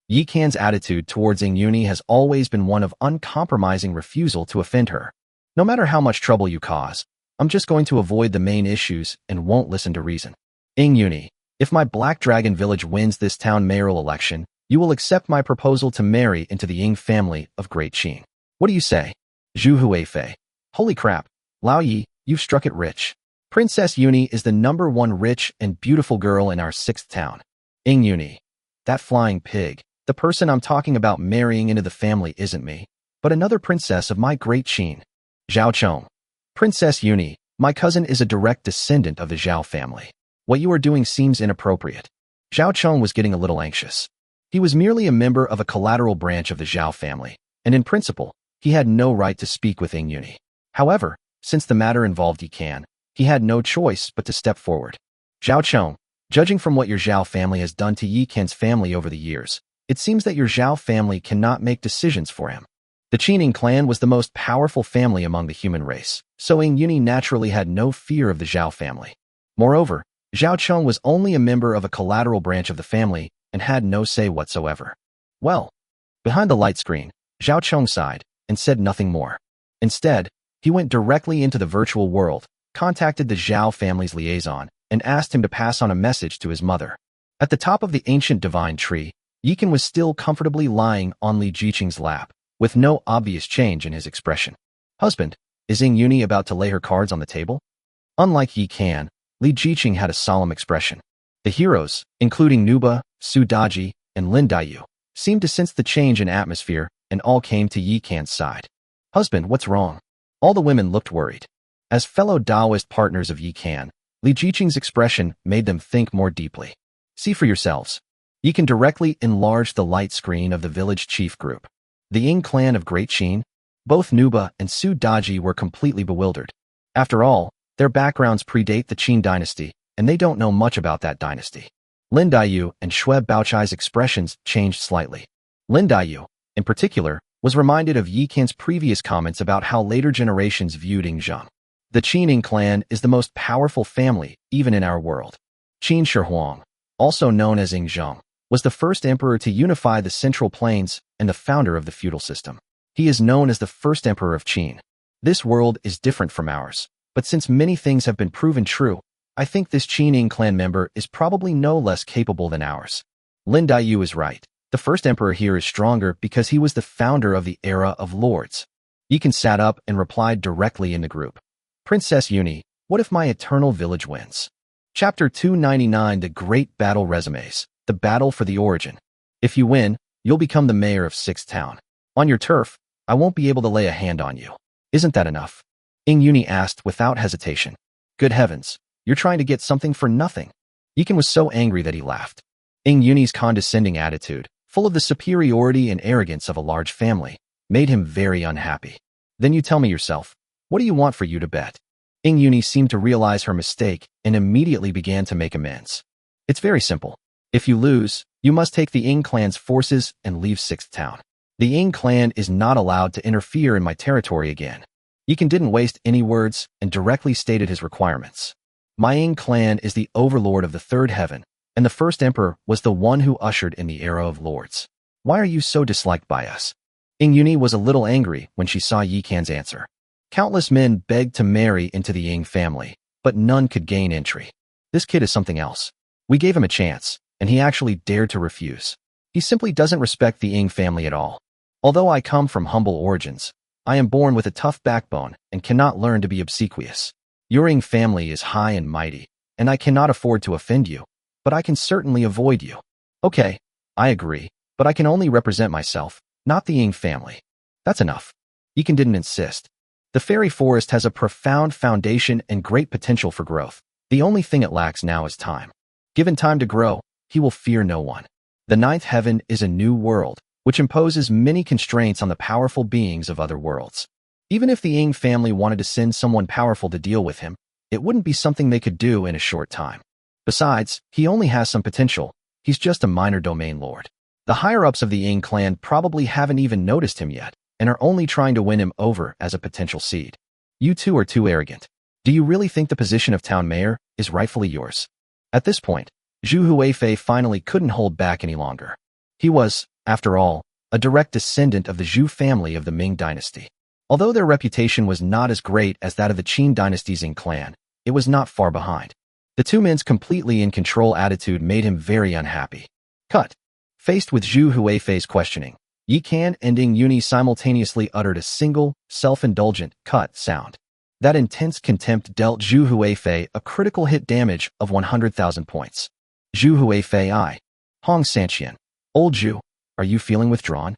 Yi Kan's attitude towards Uni has always been one of uncompromising refusal to offend her. No matter how much trouble you cause, I'm just going to avoid the main issues and won't listen to reason. Uni, if my Black Dragon village wins this town mayoral election, you will accept my proposal to marry into the Ying family of Great Qing. What do you say? Zhu Huifei. Holy crap, Lao Yi, you've struck it rich. Princess Uni is the #1 rich and beautiful girl in our 6th town. Uni, that flying pig, the person I'm talking about marrying into the family isn't me, but another princess of my Great Qing. Zhao Chong. Princess Uni, my cousin is a direct descendant of the Zhao family. What you are doing seems inappropriate. Zhao Chong was getting a little anxious. He was merely a member of a collateral branch of the Zhao family, and in principle, he had no right to speak with Uni. However, since the matter involved Yi Kan, he had no choice but to step forward. Zhao Chong, judging from what your Zhao family has done to Yi Kan's family over the years, it seems that your Zhao family cannot make decisions for him. The Qining clan was the most powerful family among the human race, so Uni naturally had no fear of the Zhao family. Moreover, Zhao Chong was only a member of a collateral branch of the family and had no say whatsoever. Well, behind the light screen, Zhao Chong sighed and said nothing more. Instead, he went directly into the virtual world, contacted the Zhao family's liaison, and asked him to pass on a message to his mother. At the top of the ancient divine tree, Yi Kan was still comfortably lying on Li Jiqing's lap, with no obvious change in his expression. Husband, is Uni about to lay her cards on the table? Unlike Yi Kan, Li Jiqing had a solemn expression. The heroes, including Nuba, Su Daji, and Lin Daiyu, seemed to sense the change in atmosphere and all came to Yi Kan's side. Husband, what's wrong? All the women looked worried. As fellow Taoist partners of Yi Kan, Li Jiqing's expression made them think more deeply. See for yourselves. Yi Kan directly enlarged the light screen of the village chief group. The Ying clan of Great Qin. Both Nuba and Su Daji were completely bewildered. After all, their backgrounds predate the Qin dynasty, and they don't know much about that dynasty. Lin Daiyu and Xue Baochai's expressions changed slightly. Lin Daiyu, in particular, was reminded of Yi Kan's previous comments about how later generations viewed Yingzheng. The Qin clan is the most powerful family, even in our world. Qin Shi Huang, also known as Yingzheng, was the first emperor to unify the Central Plains and the founder of the feudal system. He is known as the first emperor of Qin. This world is different from ours, but since many things have been proven true, I think this Qin clan member is probably no less capable than ours. Lin Daiyu is right. The first emperor here is stronger because he was the founder of the era of lords. Yi Kan sat up and replied directly in the group. Princess Uni, what if my eternal village wins? Chapter 299 The Great Battle Resumes. The Battle for the Origin. If you win, you'll become the mayor of 6th Town. On your turf, I won't be able to lay a hand on you. Isn't that enough? Ying Uni asked without hesitation. Good heavens, you're trying to get something for nothing. Yi Kan was so angry that he laughed. Ying Uni's condescending attitude, full of the superiority and arrogance of a large family, made him very unhappy. Then you tell me yourself, what do you want for you to bet? Ying Uni seemed to realize her mistake and immediately began to make amends. It's very simple. If you lose, you must take the Ying clan's forces and leave 6th Town. The Ying clan is not allowed to interfere in my territory again. Yi Kan didn't waste any words and directly stated his requirements. My Ying clan is the overlord of the 3rd heaven, and the first emperor was the one who ushered in the era of lords. Why are you so disliked by us? Ying Uni was a little angry when she saw Yi Kan's answer. Countless men begged to marry into the Ying family, but none could gain entry. This kid is something else. We gave him a chance, and he actually dared to refuse. He simply doesn't respect the Ying family at all. Although I come from humble origins, I am born with a tough backbone and cannot learn to be obsequious. Your Ying family is high and mighty, and I cannot afford to offend you, but I can certainly avoid you. Okay, I agree, but I can only represent myself, not the Ying family. That's enough. Yi Kan didn't insist. The fairy forest has a profound foundation and great potential for growth. The only thing it lacks now is time. Given time to grow, he will fear no one. The 9th heaven is a new world, which imposes many constraints on the powerful beings of other worlds. Even if the Ying family wanted to send someone powerful to deal with him, it wouldn't be something they could do in a short time. Besides, he only has some potential. He's just a minor domain lord. The higher-ups of the Ying clan probably haven't even noticed him yet, and are only trying to win him over as a potential seed. You two are too arrogant. Do you really think the position of town mayor is rightfully yours? At this point, Zhu Huifei finally couldn't hold back any longer. He was, after all, a direct descendant of the Zhu family of the Ming dynasty. Although their reputation was not as great as that of the Qin dynasty's Ying clan, it was not far behind. The two men's completely in control attitude made him very unhappy. Cut. Faced with Zhu Huifei's questioning, Yi Kan and Ying Uni simultaneously uttered a single, self-indulgent cut sound. That intense contempt dealt Zhu Huifei a critical hit damage of 100,000 points. Zhu Huifei I. Hong Sanqian. Old Zhu, are you feeling withdrawn?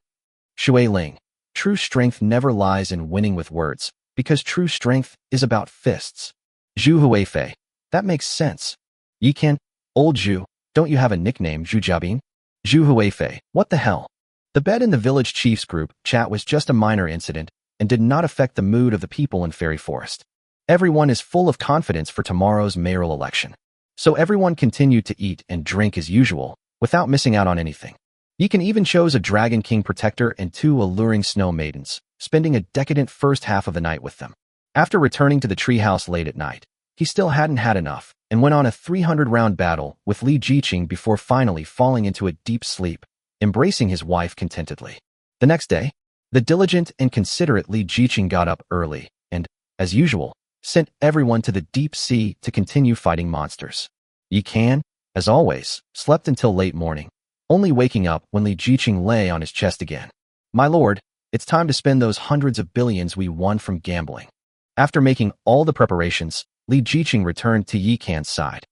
Shui Ling. True strength never lies in winning with words, because true strength is about fists. Zhu Huifei. That makes sense. Yi Kan. Old Zhu, don't you have a nickname, Zhu Jiabin? Zhu Huifei. What the hell? The bet in the village chiefs group chat was just a minor incident and did not affect the mood of the people in Fairy Forest. Everyone is full of confidence for tomorrow's mayoral election. So everyone continued to eat and drink as usual, without missing out on anything. Yi Kan even chose a Dragon King protector and 2 alluring snow maidens, spending a decadent first half of the night with them. After returning to the treehouse late at night, he still hadn't had enough and went on a 300-round battle with Li Jiqing before finally falling into a deep sleep, embracing his wife contentedly. The next day, the diligent and considerate Li Jiqing got up early and, as usual, sent everyone to the deep sea to continue fighting monsters. Yi Kan, as always, slept until late morning, only waking up when Li Jiqing lay on his chest again. My lord, it's time to spend those hundreds of billions we won from gambling. After making all the preparations, Li Jiqing returned to Yi Kan's side.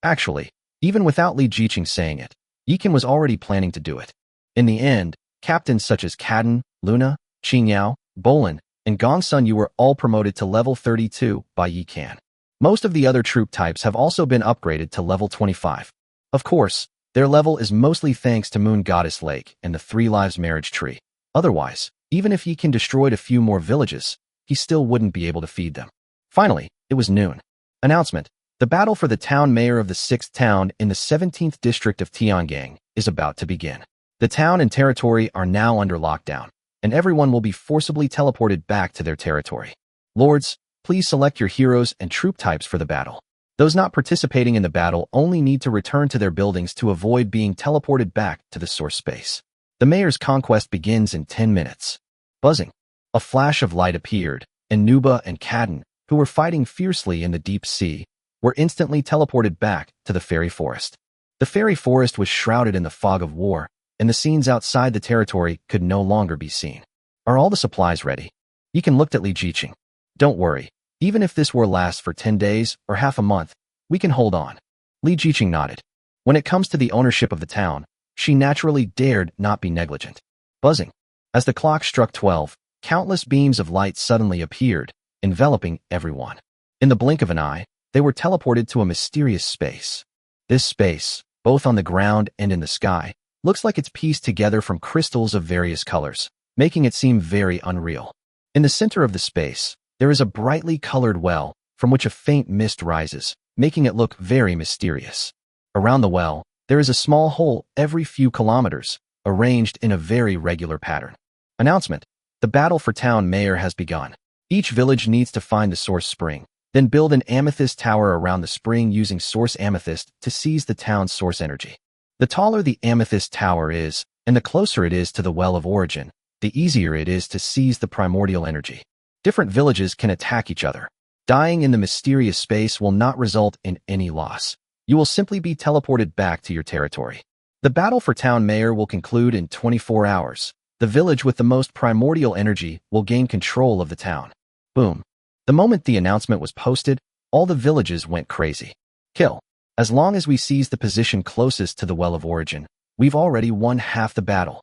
Actually, even without Li Jiqing saying it, Yi Kan was already planning to do it. In the end, captains such as Kadin, Luna, Qingyao, Bolin, and Gongsun Yu were all promoted to level 32 by Yi Kan. Most of the other troop types have also been upgraded to level 25. Of course, their level is mostly thanks to Moon Goddess Lake and the Three Lives Marriage Tree. Otherwise, even if Yi Kan destroyed a few more villages, he still wouldn't be able to feed them. Finally, it was noon. Announcement: the battle for the town mayor of the 6th town in the 17th district of Tiangang is about to begin. The town and territory are now under lockdown, and everyone will be forcibly teleported back to their territory. Lords, please select your heroes and troop types for the battle. Those not participating in the battle only need to return to their buildings to avoid being teleported back to the source space. The mayor's conquest begins in 10 minutes. Buzzing. A flash of light appeared, and Nuba and Kadin, who were fighting fiercely in the deep sea, were instantly teleported back to the fairy forest. The fairy forest was shrouded in the fog of war, and the scenes outside the territory could no longer be seen. Are all the supplies ready? You can look at Li Jiqing. Don't worry, even if this war lasts for 10 days or half a month, we can hold on. Li Jiqing nodded. When it comes to the ownership of the town, she naturally dared not be negligent. Buzzing. As the clock struck 12, countless beams of light suddenly appeared, enveloping everyone. In the blink of an eye, they were teleported to a mysterious space. This space, both on the ground and in the sky, looks like it's pieced together from crystals of various colors, making it seem very unreal. In the center of the space, there is a brightly colored well, from which a faint mist rises, making it look very mysterious. Around the well, there is a small hole every few kilometers, arranged in a very regular pattern. Announcement: the battle for town mayor has begun. Each village needs to find the source spring, then build an amethyst tower around the spring using source amethyst to seize the town's source energy. The taller the amethyst tower is, and the closer it is to the well of origin, the easier it is to seize the primordial energy. Different villages can attack each other. Dying in the mysterious space will not result in any loss. You will simply be teleported back to your territory. The battle for town mayor will conclude in 24 hours. The village with the most primordial energy will gain control of the town. Boom. The moment the announcement was posted, all the villages went crazy. Kill. As long as we seize the position closest to the well of origin, we've already won half the battle.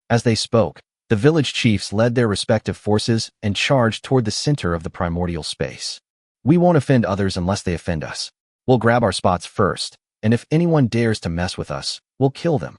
As they spoke, the village chiefs led their respective forces and charged toward the center of the primordial space. We won't offend others unless they offend us. We'll grab our spots first, and if anyone dares to mess with us, we'll kill them.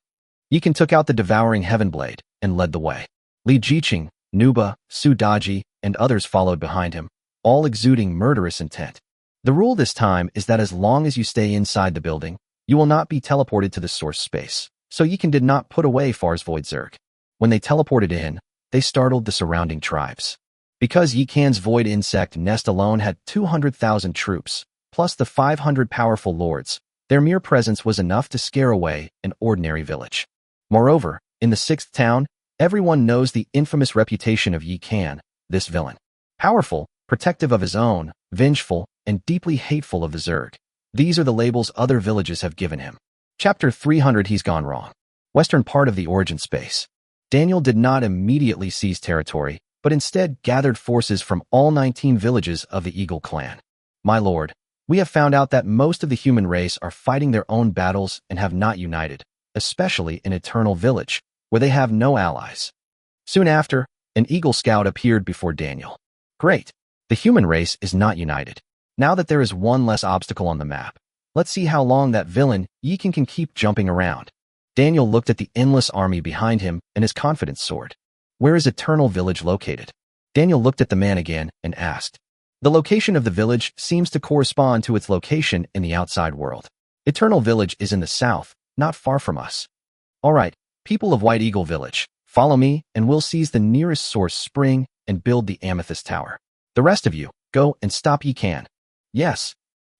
Yi Kan took out the devouring heaven blade and led the way. Li Jiqing, Nuba, Su Daji, and others followed behind him, all exuding murderous intent. The rule this time is that as long as you stay inside the building, you will not be teleported to the source space, so Yi Kan did not put away Far's Void Zerg. When they teleported in, they startled the surrounding tribes. Because Yi Kan's Void Insect nest alone had 200,000 troops, plus the 500 powerful lords, their mere presence was enough to scare away an ordinary village. Moreover, in the 6th town, everyone knows the infamous reputation of Yi Kan, this villain. Powerful, protective of his own, vengeful, and deeply hateful of the Zerg. These are the labels other villages have given him. Chapter 300. He's gone wrong. Western part of the origin space. Daniel did not immediately seize territory, but instead gathered forces from all 19 villages of the Eagle clan. My lord, we have found out that most of the human race are fighting their own battles and have not united, especially in Eternal Village, where they have no allies. Soon after, an Eagle scout appeared before Daniel. Great. The human race is not united. Now that there is one less obstacle on the map, let's see how long that villain Yi Kan can keep jumping around. Daniel looked at the endless army behind him and his confidence soared. Where is Eternal Village located? Daniel looked at the man again and asked. The location of the village seems to correspond to its location in the outside world. Eternal Village is in the south, not far from us. All right, people of White Eagle Village, follow me and we'll seize the nearest source spring and build the Amethyst Tower. The rest of you, go and stop Yi Kan. Yes.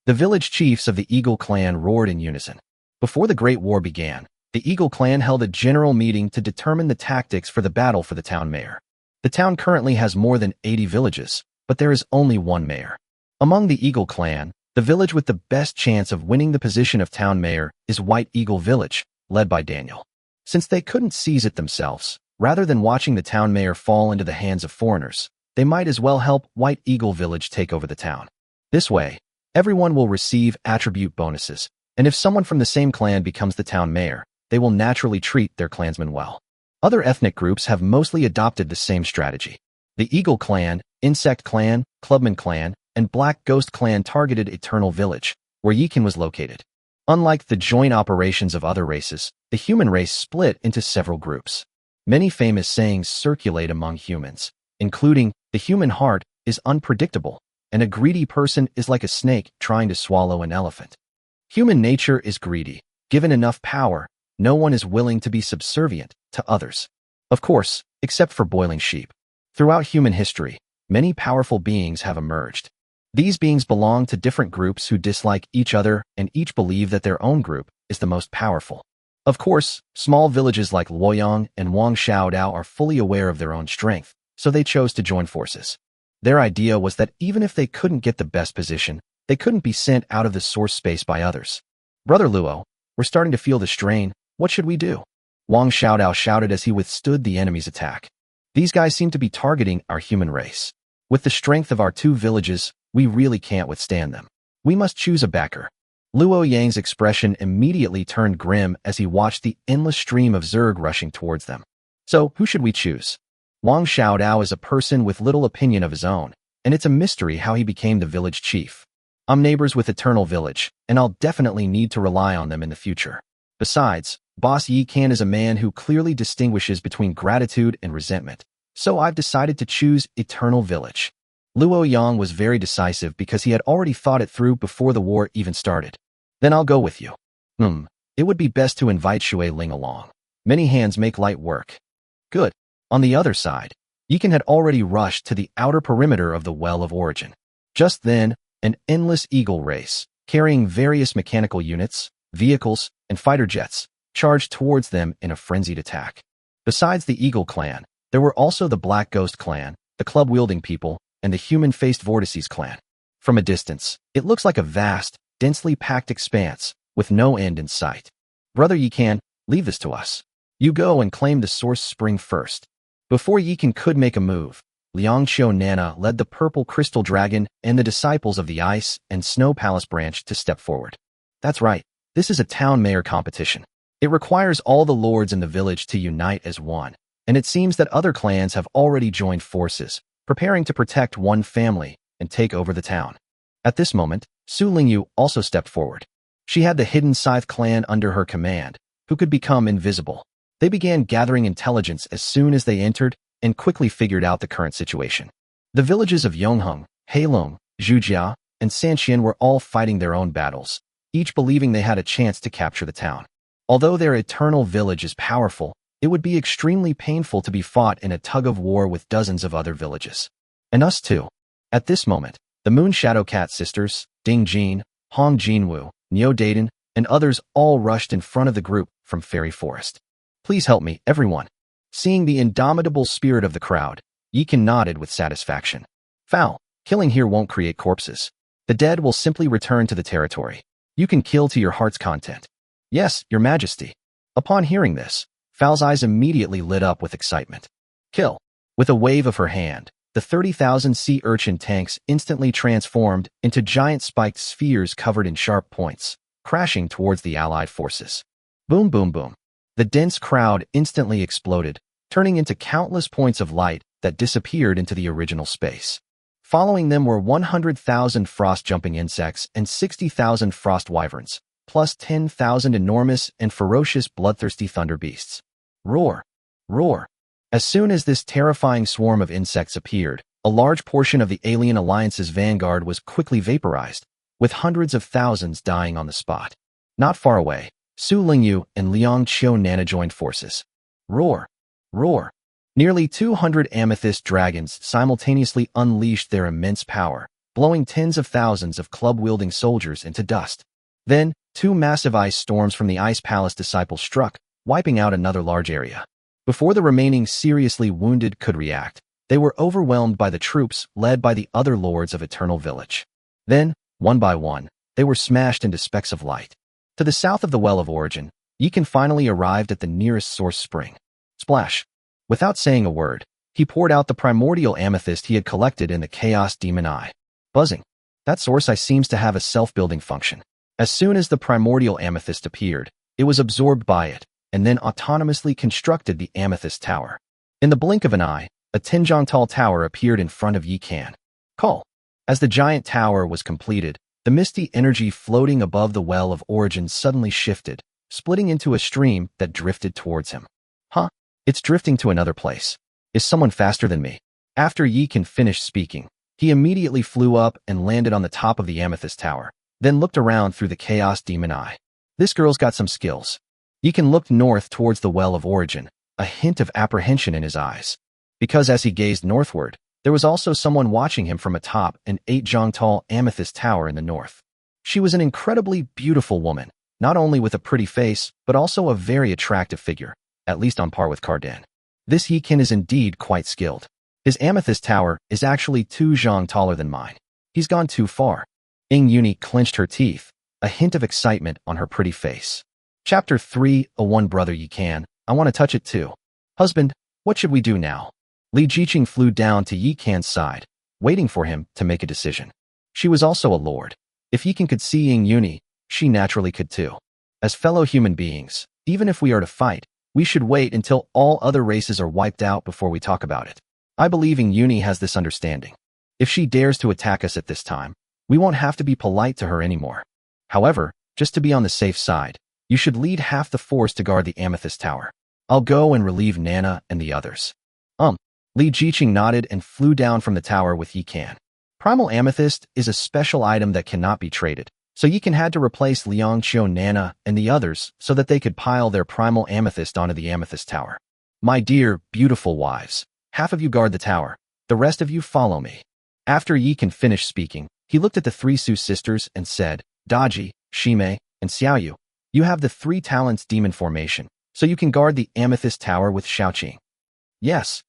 The village chiefs of the Eagle clan roared in unison. Before the Great War began, the Eagle clan held a general meeting to determine the tactics for the battle for the town mayor. The town currently has more than 80 villages, but there is only one mayor. Among the Eagle clan, the village with the best chance of winning the position of town mayor is White Eagle Village, led by Daniel. Since they couldn't seize it themselves, rather than watching the town mayor fall into the hands of foreigners, they might as well help White Eagle Village take over the town. This way, everyone will receive attribute bonuses, and if someone from the same clan becomes the town mayor, they will naturally treat their clansmen well. Other ethnic groups have mostly adopted the same strategy. The Eagle Clan, Insect Clan, Clubman Clan, and Black Ghost Clan targeted Eternal Village, where Yikin was located. Unlike the joint operations of other races, the human race split into several groups. Many famous sayings circulate among humans, including, "The human heart is unpredictable, and a greedy person is like a snake trying to swallow an elephant." Human nature is greedy. Given enough power, no one is willing to be subservient to others. Of course, except for boiling sheep. Throughout human history, many powerful beings have emerged. These beings belong to different groups who dislike each other and each believe that their own group is the most powerful. Of course, small villages like Luoyang and Wang Xiaodao are fully aware of their own strength, so they chose to join forces. Their idea was that even if they couldn't get the best position, they couldn't be sent out of the source space by others. "Brother Luo, we're starting to feel the strain. What should we do?" Wang Xiaodao shouted as he withstood the enemy's attack. "These guys seem to be targeting our human race. With the strength of our two villages, we really can't withstand them. We must choose a backer." Luo Yang's expression immediately turned grim as he watched the endless stream of Zerg rushing towards them. "So, who should we choose?" Wang Xiaodao is a person with little opinion of his own, and it's a mystery how he became the village chief. "I'm neighbors with Eternal Village, and I'll definitely need to rely on them in the future. Besides, Boss Yi Kan is a man who clearly distinguishes between gratitude and resentment, so I've decided to choose Eternal Village." Luo Yang was very decisive because he had already thought it through before the war even started. "Then I'll go with you." It would be best to invite Shui Ling along. Many hands make light work." "Good." On the other side, Yikan had already rushed to the outer perimeter of the Well of Origin. Just then, an endless eagle race, carrying various mechanical units, vehicles, and fighter jets, charged towards them in a frenzied attack. Besides the Eagle Clan, there were also the Black Ghost Clan, the club-wielding people, and the human-faced Vortices Clan. From a distance, it looks like a vast, densely packed expanse, with no end in sight. "Brother Yikan, leave this to us. You go and claim the source spring first." Before Yikan could make a move, Liangqiu Nana led the Purple Crystal Dragon and the disciples of the Ice and Snow Palace branch to step forward. "That's right, this is a town mayor competition. It requires all the lords in the village to unite as one, and it seems that other clans have already joined forces, preparing to protect one family and take over the town." At this moment, Su Lingyu also stepped forward. She had the Hidden Scythe clan under her command, who could become invisible. They began gathering intelligence as soon as they entered and quickly figured out the current situation. The villages of Yongheng, Heilong, Zhujia, and Sanxian were all fighting their own battles, each believing they had a chance to capture the town. Although their eternal village is powerful, it would be extremely painful to be fought in a tug-of-war with dozens of other villages. And us too. At this moment, the Moon Shadow Cat sisters, Ding Jin, Hong Jinwu, Neo Daden, and others all rushed in front of the group from Fairy Forest. "Please help me, everyone." Seeing the indomitable spirit of the crowd, Yikan nodded with satisfaction. "Foul, killing here won't create corpses. The dead will simply return to the territory. You can kill to your heart's content." "Yes, your majesty." Upon hearing this, Foul's eyes immediately lit up with excitement. "Kill." With a wave of her hand, the 30,000 sea urchin tanks instantly transformed into giant spiked spheres covered in sharp points, crashing towards the allied forces. Boom, boom, boom. The dense crowd instantly exploded, turning into countless points of light that disappeared into the original space. Following them were 100,000 frost-jumping insects and 60,000 frost wyverns, plus 10,000 enormous and ferocious bloodthirsty thunder beasts. Roar! Roar! As soon as this terrifying swarm of insects appeared, a large portion of the Alien Alliance's vanguard was quickly vaporized, with hundreds of thousands dying on the spot. Not far away, Su Lingyu and Liangqiu Nana joined forces. Roar! Roar! Nearly 200 amethyst dragons simultaneously unleashed their immense power, blowing tens of thousands of club-wielding soldiers into dust. Then, 2 massive ice storms from the Ice Palace disciples struck, wiping out another large area. Before the remaining seriously wounded could react, they were overwhelmed by the troops led by the other lords of Eternal Village. Then, one by one, they were smashed into specks of light. To the south of the Well of Origin, Yikan finally arrived at the nearest source spring. Splash! Without saying a word, he poured out the primordial amethyst he had collected in the Chaos Demon Eye. Buzzing. That source eye seems to have a self-building function. As soon as the primordial amethyst appeared, it was absorbed by it, and then autonomously constructed the Amethyst Tower. In the blink of an eye, a 10-jong-tall tower appeared in front of Yi Kan. Call. As the giant tower was completed, the misty energy floating above the Well of Origin suddenly shifted, splitting into a stream that drifted towards him. Huh? It's drifting to another place. Is someone faster than me? After Yi Kan finished speaking, he immediately flew up and landed on the top of the Amethyst Tower, then looked around through the Chaos Demon Eye. This girl's got some skills. Yi Kan looked north towards the Well of Origin, a hint of apprehension in his eyes. Because as he gazed northward, there was also someone watching him from atop an 8-jong-tall Amethyst Tower in the north. She was an incredibly beautiful woman, not only with a pretty face, but also a very attractive figure, at least on par with Carden. This Yi Kan is indeed quite skilled. His Amethyst Tower is actually 2 zhang taller than mine. He's gone too far. Ing Yuni clenched her teeth, a hint of excitement on her pretty face. Chapter 3, A One Brother Yi Kan, I want to touch it too. Husband, what should we do now? Li Jiqing flew down to Yi Kan's side, waiting for him to make a decision. She was also a lord. If Yi Kan could see Ing Yuni, she naturally could too. As fellow human beings, even if we are to fight, we should wait until all other races are wiped out before we talk about it. I believe Ing Yuni has this understanding. If she dares to attack us at this time, we won't have to be polite to her anymore. However, just to be on the safe side, you should lead half the force to guard the Amethyst Tower. I'll go and relieve Nana and the others. Li Jiqing nodded and flew down from the tower with Yi Kan. Primal Amethyst is a special item that cannot be traded, so Yi Kan had to replace Liang Qiu, Nana, and the others so that they could pile their Primal Amethyst onto the Amethyst Tower. My dear, beautiful wives, half of you guard the tower, the rest of you follow me. After Yi Kan finished speaking, he looked at the 3 Su sisters and said, Daji, Shimei, and Xiaoyu, you have the 3 talents demon formation, so you can guard the Amethyst Tower with Shaoqing. Yes.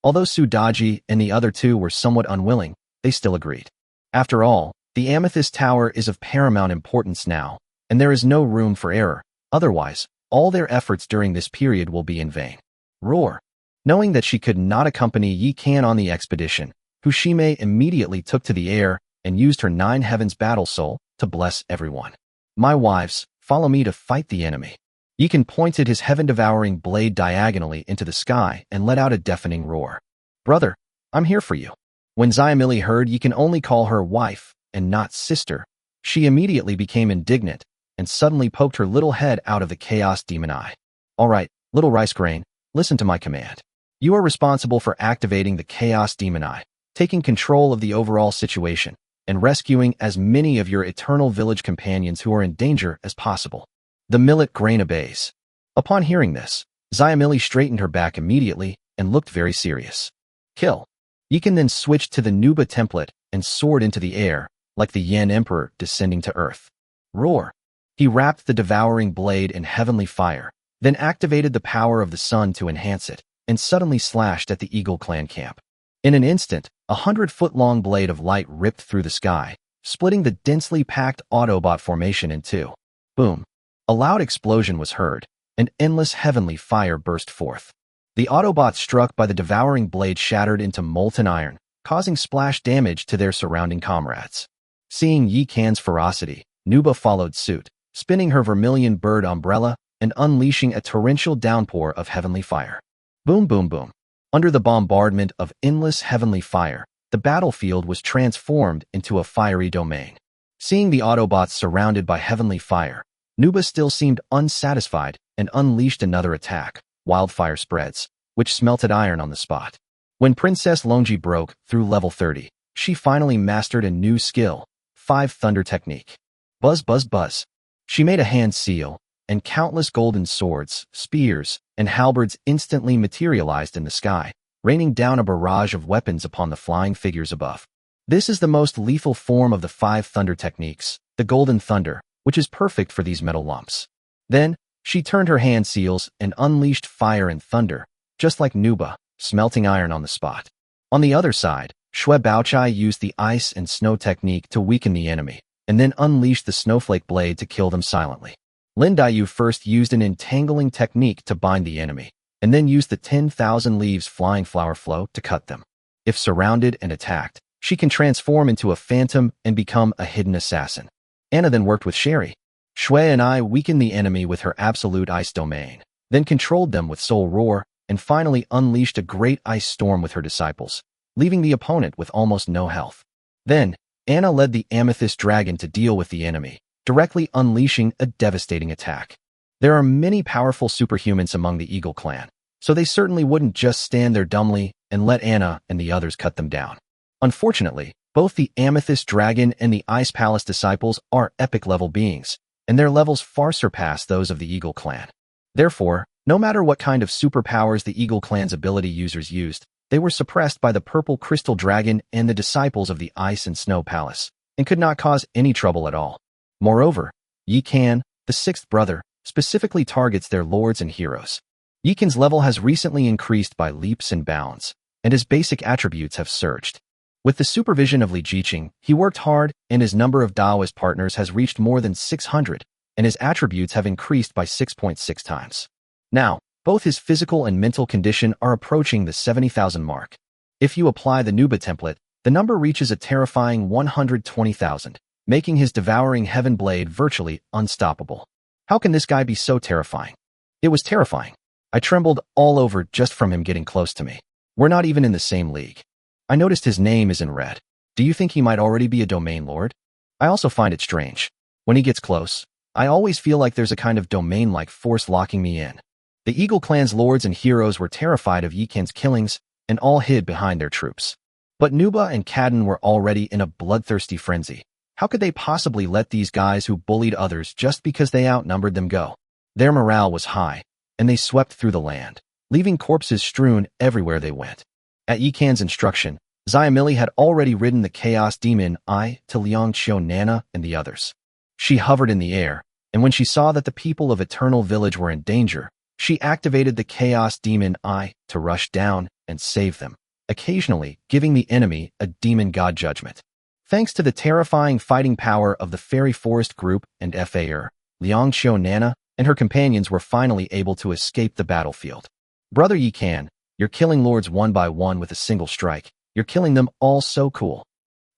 Although Su Daji and the other 2 were somewhat unwilling, they still agreed. After all, the Amethyst Tower is of paramount importance now, and there is no room for error. Otherwise, all their efforts during this period will be in vain. Roar. Knowing that she could not accompany Yi Kan on the expedition, Shimei immediately took to the air and used her 9 heavens battle soul to bless everyone. My wives, follow me to fight the enemy. Yi Kan pointed his heaven-devouring blade diagonally into the sky and let out a deafening roar. Brother, I'm here for you. When Xiaomili heard Yi Kan only call her wife and not sister, she immediately became indignant and suddenly poked her little head out of the Chaos Demon Eye. All right, little rice grain, listen to my command. You are responsible for activating the Chaos Demon Eye, taking control of the overall situation, and rescuing as many of your Eternal Village companions who are in danger as possible. The millet grain obeys. Upon hearing this, Xiaomili straightened her back immediately and looked very serious. Kill. Yi Kan then switched to the Nuba template and soared into the air, like the Yan Emperor descending to earth. Roar. He wrapped the devouring blade in heavenly fire, then activated the power of the sun to enhance it, and suddenly slashed at the Eagle Clan camp. In an instant, a 100-foot-long blade of light ripped through the sky, splitting the densely packed Autobot formation in 2. Boom. A loud explosion was heard, and endless heavenly fire burst forth. The Autobots struck by the devouring blade shattered into molten iron, causing splash damage to their surrounding comrades. Seeing Yi Kan's ferocity, Nuba followed suit, spinning her vermilion bird umbrella and unleashing a torrential downpour of heavenly fire. Boom, boom, boom. Under the bombardment of endless heavenly fire, the battlefield was transformed into a fiery domain. Seeing the Autobots surrounded by heavenly fire, Nuba still seemed unsatisfied and unleashed another attack, Wildfire Spreads, which smelted iron on the spot. When Princess Longji broke through level 30, she finally mastered a new skill, 5 Thunder Technique. Buzz, buzz, buzz. She made a hand seal, and countless golden swords, spears, and halberds instantly materialized in the sky, raining down a barrage of weapons upon the flying figures above. This is the most lethal form of the 5 Thunder Techniques, the Golden Thunder, which is perfect for these metal lumps. Then, she turned her hand seals and unleashed fire and thunder, just like Nuba, smelting iron on the spot. On the other side, Shui Baochai used the ice and snow technique to weaken the enemy, and then unleashed the snowflake blade to kill them silently. Lin Daiyu first used an entangling technique to bind the enemy, and then used the 10,000 leaves flying flower flow to cut them. If surrounded and attacked, she can transform into a phantom and become a hidden assassin. Anna then worked with Sherry. Shui and I weakened the enemy with her absolute ice domain, then controlled them with Soul Roar, and finally unleashed a great ice storm with her disciples, leaving the opponent with almost no health. Then, Anna led the Amethyst Dragon to deal with the enemy, directly unleashing a devastating attack. There are many powerful superhumans among the Eagle clan, so they certainly wouldn't just stand there dumbly and let Anna and the others cut them down. Unfortunately, both the Amethyst Dragon and the Ice Palace disciples are epic-level beings, and their levels far surpass those of the Eagle clan. Therefore, no matter what kind of superpowers the Eagle clan's ability users used, they were suppressed by the Purple Crystal Dragon and the disciples of the Ice and Snow Palace, and could not cause any trouble at all. Moreover, Yikan, the sixth brother, specifically targets their lords and heroes. Yikan's level has recently increased by leaps and bounds, and his basic attributes have surged. With the supervision of Li Jiqing, he worked hard, and his number of Daoist partners has reached more than 600, and his attributes have increased by 6.6 times. Now, both his physical and mental condition are approaching the 70,000 mark. If you apply the Nuba template, the number reaches a terrifying 120,000, making his devouring heaven blade virtually unstoppable. How can this guy be so terrifying? It was terrifying. I trembled all over just from him getting close to me. We're not even in the same league. I noticed his name is in red. Do you think he might already be a domain lord? I also find it strange. When he gets close, I always feel like there's a kind of domain-like force locking me in. The Eagle clan's lords and heroes were terrified of Yikan's killings and all hid behind their troops. But Nuba and Kadin were already in a bloodthirsty frenzy. How could they possibly let these guys who bullied others just because they outnumbered them go? Their morale was high, and they swept through the land, leaving corpses strewn everywhere they went. At Yikan's instruction, Xiamili had already ridden the Chaos Demon Eye to Liangqiu Nana and the others. She hovered in the air, and when she saw that the people of Eternal Village were in danger, she activated the Chaos Demon Eye to rush down and save them, occasionally giving the enemy a demon god judgment. Thanks to the terrifying fighting power of the Fairy Forest Group and FAR, Liangqiu Nana and her companions were finally able to escape the battlefield. Brother Yikan, you're killing lords one by one with a single strike. You're killing them all so cool.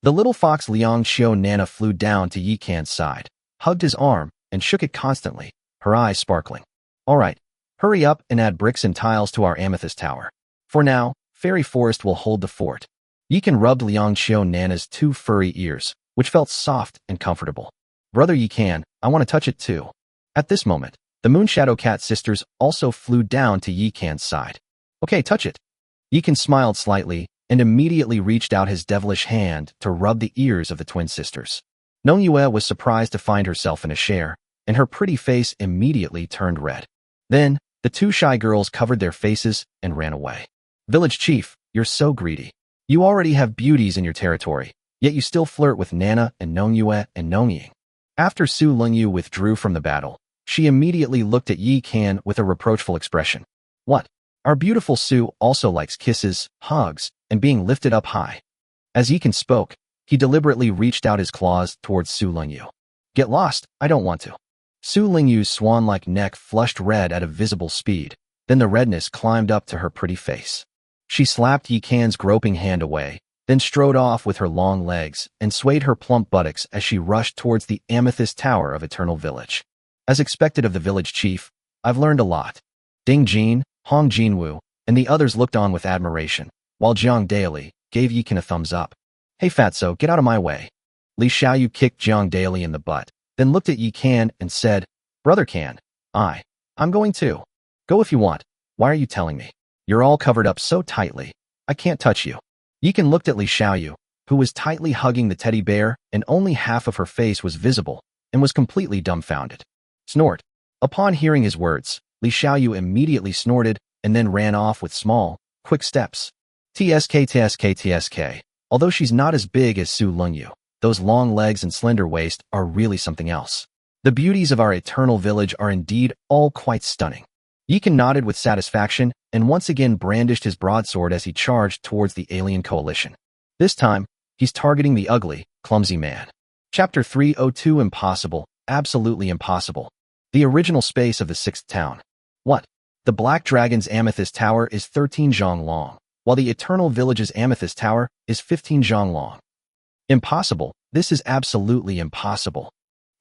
The little fox Liangqiu Nana flew down to Yikan's side, hugged his arm, and shook it constantly, her eyes sparkling. All right, hurry up and add bricks and tiles to our amethyst tower. For now, Fairy Forest will hold the fort. Yikan rubbed Liangqiu Nana's two furry ears, which felt soft and comfortable. Brother Yikan, I want to touch it too. At this moment, the Moonshadow Cat sisters also flew down to Yikan's side. Okay, touch it. Yikan smiled slightly and immediately reached out his devilish hand to rub the ears of the twin sisters. Nongyue was surprised to find herself in a chair, and her pretty face immediately turned red. Then, the two shy girls covered their faces and ran away. Village Chief, you're so greedy. You already have beauties in your territory, yet you still flirt with Nana and Nongyue and Nongying. After Su Lingyu withdrew from the battle, she immediately looked at Yi Kan with a reproachful expression. What? Our beautiful Su also likes kisses, hugs, and being lifted up high. As Yi Kan spoke, he deliberately reached out his claws towards Su Lingyu. Get lost, I don't want to. Su Lingyu's swan-like neck flushed red at a visible speed, then the redness climbed up to her pretty face. She slapped Yi Kan's groping hand away, then strode off with her long legs and swayed her plump buttocks as she rushed towards the Amethyst Tower of Eternal Village. As expected of the village chief, I've learned a lot. Ding Jin, Hong Jinwu, and the others looked on with admiration, while Jiang Daily gave Yi Kan a thumbs up. Hey Fatso, get out of my way. Li Xiaoyu kicked Jiang Daily in the butt, then looked at Yi Kan and said, Brother Kan, I'm going too. Go if you want. Why are you telling me? You're all covered up so tightly. I can't touch you. Yi Kan looked at Li Xiaoyu, who was tightly hugging the teddy bear and only half of her face was visible, and was completely dumbfounded. Snort. Upon hearing his words, Li Xiaoyu immediately snorted and then ran off with small, quick steps. TSK. Although she's not as big as Su Lingyu, those long legs and slender waist are really something else. The beauties of our eternal village are indeed all quite stunning. Yi Kan nodded with satisfaction and once again brandished his broadsword as he charged towards the alien coalition. This time, he's targeting the ugly, clumsy man. Chapter 302 Impossible, absolutely impossible. The original space of the sixth town. What? The Black Dragon's Amethyst Tower is 13 zhang long, while the Eternal Village's Amethyst Tower is 15 zhang long. Impossible, this is absolutely impossible.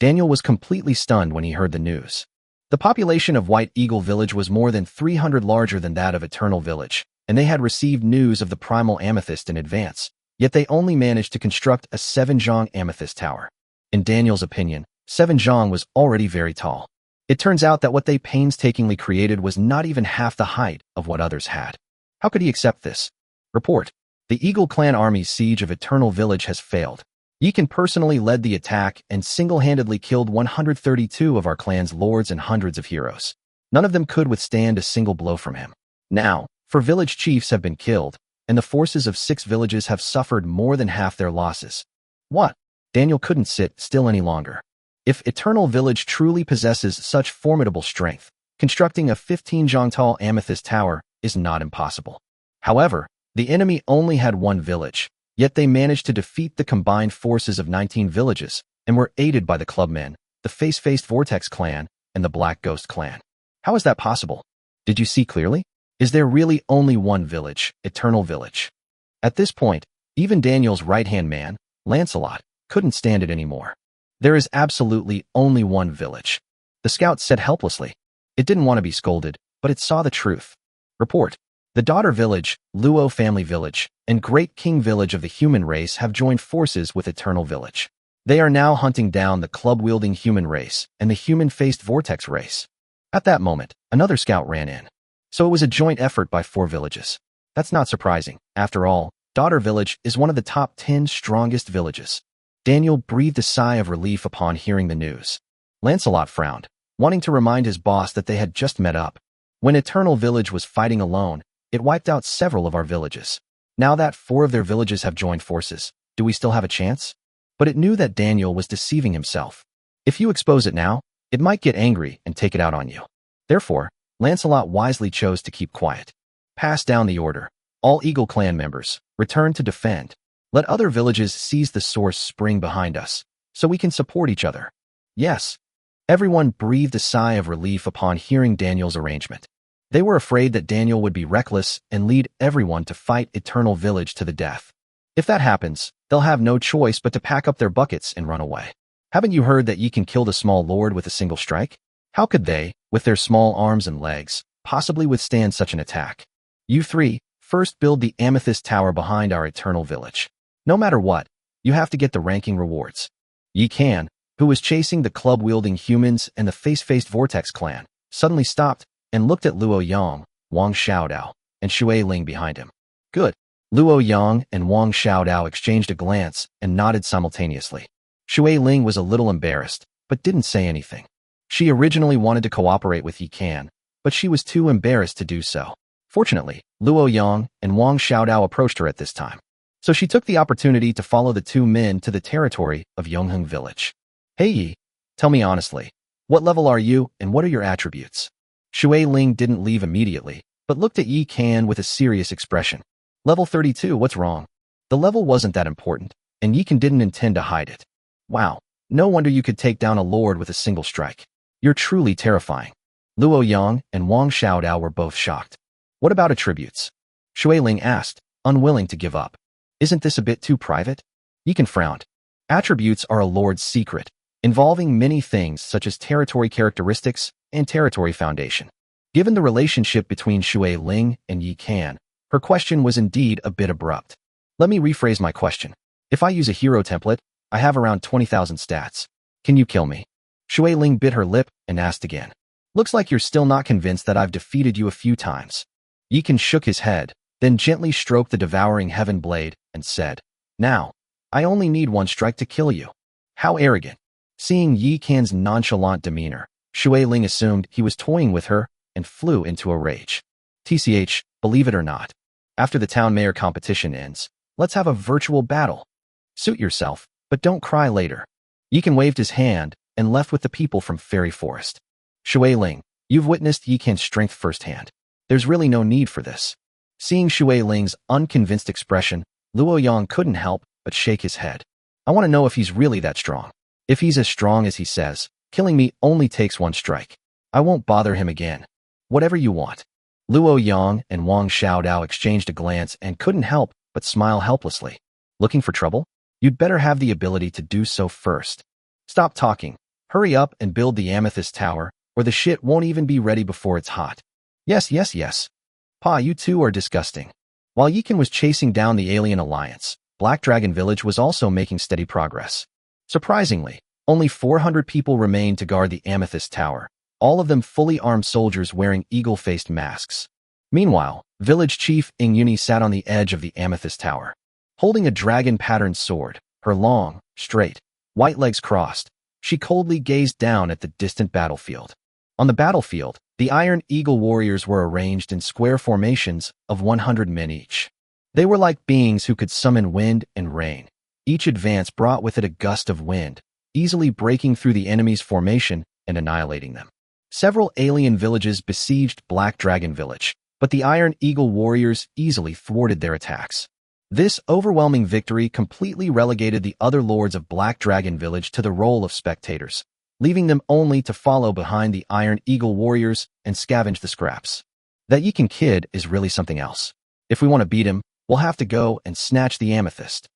Daniel was completely stunned when he heard the news. The population of White Eagle Village was more than 300 larger than that of Eternal Village, and they had received news of the primal amethyst in advance, yet they only managed to construct a 7-zhang amethyst tower. In Daniel's opinion, 7 zhang was already very tall. It turns out that what they painstakingly created was not even half the height of what others had. How could he accept this? Report. The Eagle Clan Army's siege of Eternal Village has failed. Yikan personally led the attack and single-handedly killed 132 of our clan's lords and hundreds of heroes. None of them could withstand a single blow from him. Now, 4 village chiefs have been killed, and the forces of 6 villages have suffered more than half their losses. What? Daniel couldn't sit still any longer. If Eternal Village truly possesses such formidable strength, constructing a 15-zhang tall amethyst tower is not impossible. However, the enemy only had 1 village, yet they managed to defeat the combined forces of 19 villages and were aided by the Clubmen, the Face-Faced Vortex clan, and the Black Ghost clan. How is that possible? Did you see clearly? Is there really only 1 village, Eternal Village? At this point, even Daniel's right-hand man, Lancelot, couldn't stand it anymore. There is absolutely only 1 village. The scout said helplessly. It didn't want to be scolded, but it saw the truth. Report. The daughter village, Luo family village, and Great King village of the human race have joined forces with Eternal Village. They are now hunting down the club-wielding human race and the human-faced vortex race. At that moment, another scout ran in. So it was a joint effort by 4 villages. That's not surprising. After all, Daughter Village is one of the top 10 strongest villages. Daniel breathed a sigh of relief upon hearing the news. Lancelot frowned, wanting to remind his boss that they had just met up. When Eternal Village was fighting alone, it wiped out several of our villages. Now that 4 of their villages have joined forces, do we still have a chance? But it knew that Daniel was deceiving himself. If you expose it now, it might get angry and take it out on you. Therefore, Lancelot wisely chose to keep quiet. Pass down the order. All Eagle Clan members, return to defend. Let other villages seize the source spring behind us, so we can support each other. Yes. Everyone breathed a sigh of relief upon hearing Daniel's arrangement. They were afraid that Daniel would be reckless and lead everyone to fight Eternal Village to the death. If that happens, they'll have no choice but to pack up their buckets and run away. Haven't you heard that ye can kill the small lord with a single strike? How could they, with their small arms and legs, possibly withstand such an attack? You 3, first build the amethyst tower behind our Eternal Village. No matter what, you have to get the ranking rewards. Yi Kan, who was chasing the club-wielding humans and the face-faced Vortex clan, suddenly stopped and looked at Luo Yang, Wang Xiaodao, and Shui Ling behind him. Good. Luo Yang and Wang Xiaodao exchanged a glance and nodded simultaneously. Shui Ling was a little embarrassed, but didn't say anything. She originally wanted to cooperate with Yi Kan, but she was too embarrassed to do so. Fortunately, Luo Yang and Wang Xiaodao approached her at this time. So she took the opportunity to follow the 2 men to the territory of Yongheng Village. Hey Yi, tell me honestly, what level are you and what are your attributes? Shui Ling didn't leave immediately, but looked at Yi Kan with a serious expression. Level 32, what's wrong? The level wasn't that important, and Yi Kan didn't intend to hide it. Wow, no wonder you could take down a lord with a single strike. You're truly terrifying. Luo Yang and Wang Xiaodao were both shocked. What about attributes? Shui Ling asked, unwilling to give up. Isn't this a bit too private? Yi Kan frowned. Attributes are a lord's secret, involving many things such as territory characteristics and territory foundation. Given the relationship between Shui Ling and Yi Kan, her question was indeed a bit abrupt. Let me rephrase my question. If I use a hero template, I have around 20,000 stats. Can you kill me? Shui Ling bit her lip and asked again. Looks like you're still not convinced that I've defeated you a few times. Yi Kan shook his head, then gently stroked the devouring heaven blade and said, Now, I only need 1 strike to kill you. How arrogant. Seeing Yi Kan's nonchalant demeanor, Shui Ling assumed he was toying with her and flew into a rage. TCH, believe it or not. After the town mayor competition ends, let's have a virtual battle. Suit yourself, but don't cry later. Yi Kan waved his hand and left with the people from Fairy Forest. Shui Ling, you've witnessed Yi Kan's strength firsthand. There's really no need for this. Seeing Shui Ling's unconvinced expression, Luo Yang couldn't help but shake his head. I want to know if he's really that strong. If he's as strong as he says, killing me only takes 1 strike. I won't bother him again. Whatever you want. Luo Yang and Wang Xiaodao exchanged a glance and couldn't help but smile helplessly. Looking for trouble? You'd better have the ability to do so first. Stop talking. Hurry up and build the amethyst tower, or the shit won't even be ready before it's hot. Yes, yes, yes. Pa, you two are disgusting. While Yikan was chasing down the alien alliance, Black Dragon Village was also making steady progress. Surprisingly, only 400 people remained to guard the Amethyst Tower, all of them fully armed soldiers wearing eagle-faced masks. Meanwhile, village chief Ingyuni sat on the edge of the Amethyst Tower. Holding a dragon-patterned sword, her long, straight, white legs crossed, she coldly gazed down at the distant battlefield. On the battlefield, the Iron Eagle warriors were arranged in square formations of 100 men each. They were like beings who could summon wind and rain. Each advance brought with it a gust of wind, easily breaking through the enemy's formation and annihilating them. Several alien villages besieged Black Dragon Village, but the Iron Eagle warriors easily thwarted their attacks. This overwhelming victory completely relegated the other lords of Black Dragon Village to the role of spectators, leaving them only to follow behind the Iron Eagle warriors and scavenge the scraps. That Yikan kid is really something else. If we want to beat him, we'll have to go and snatch the amethyst.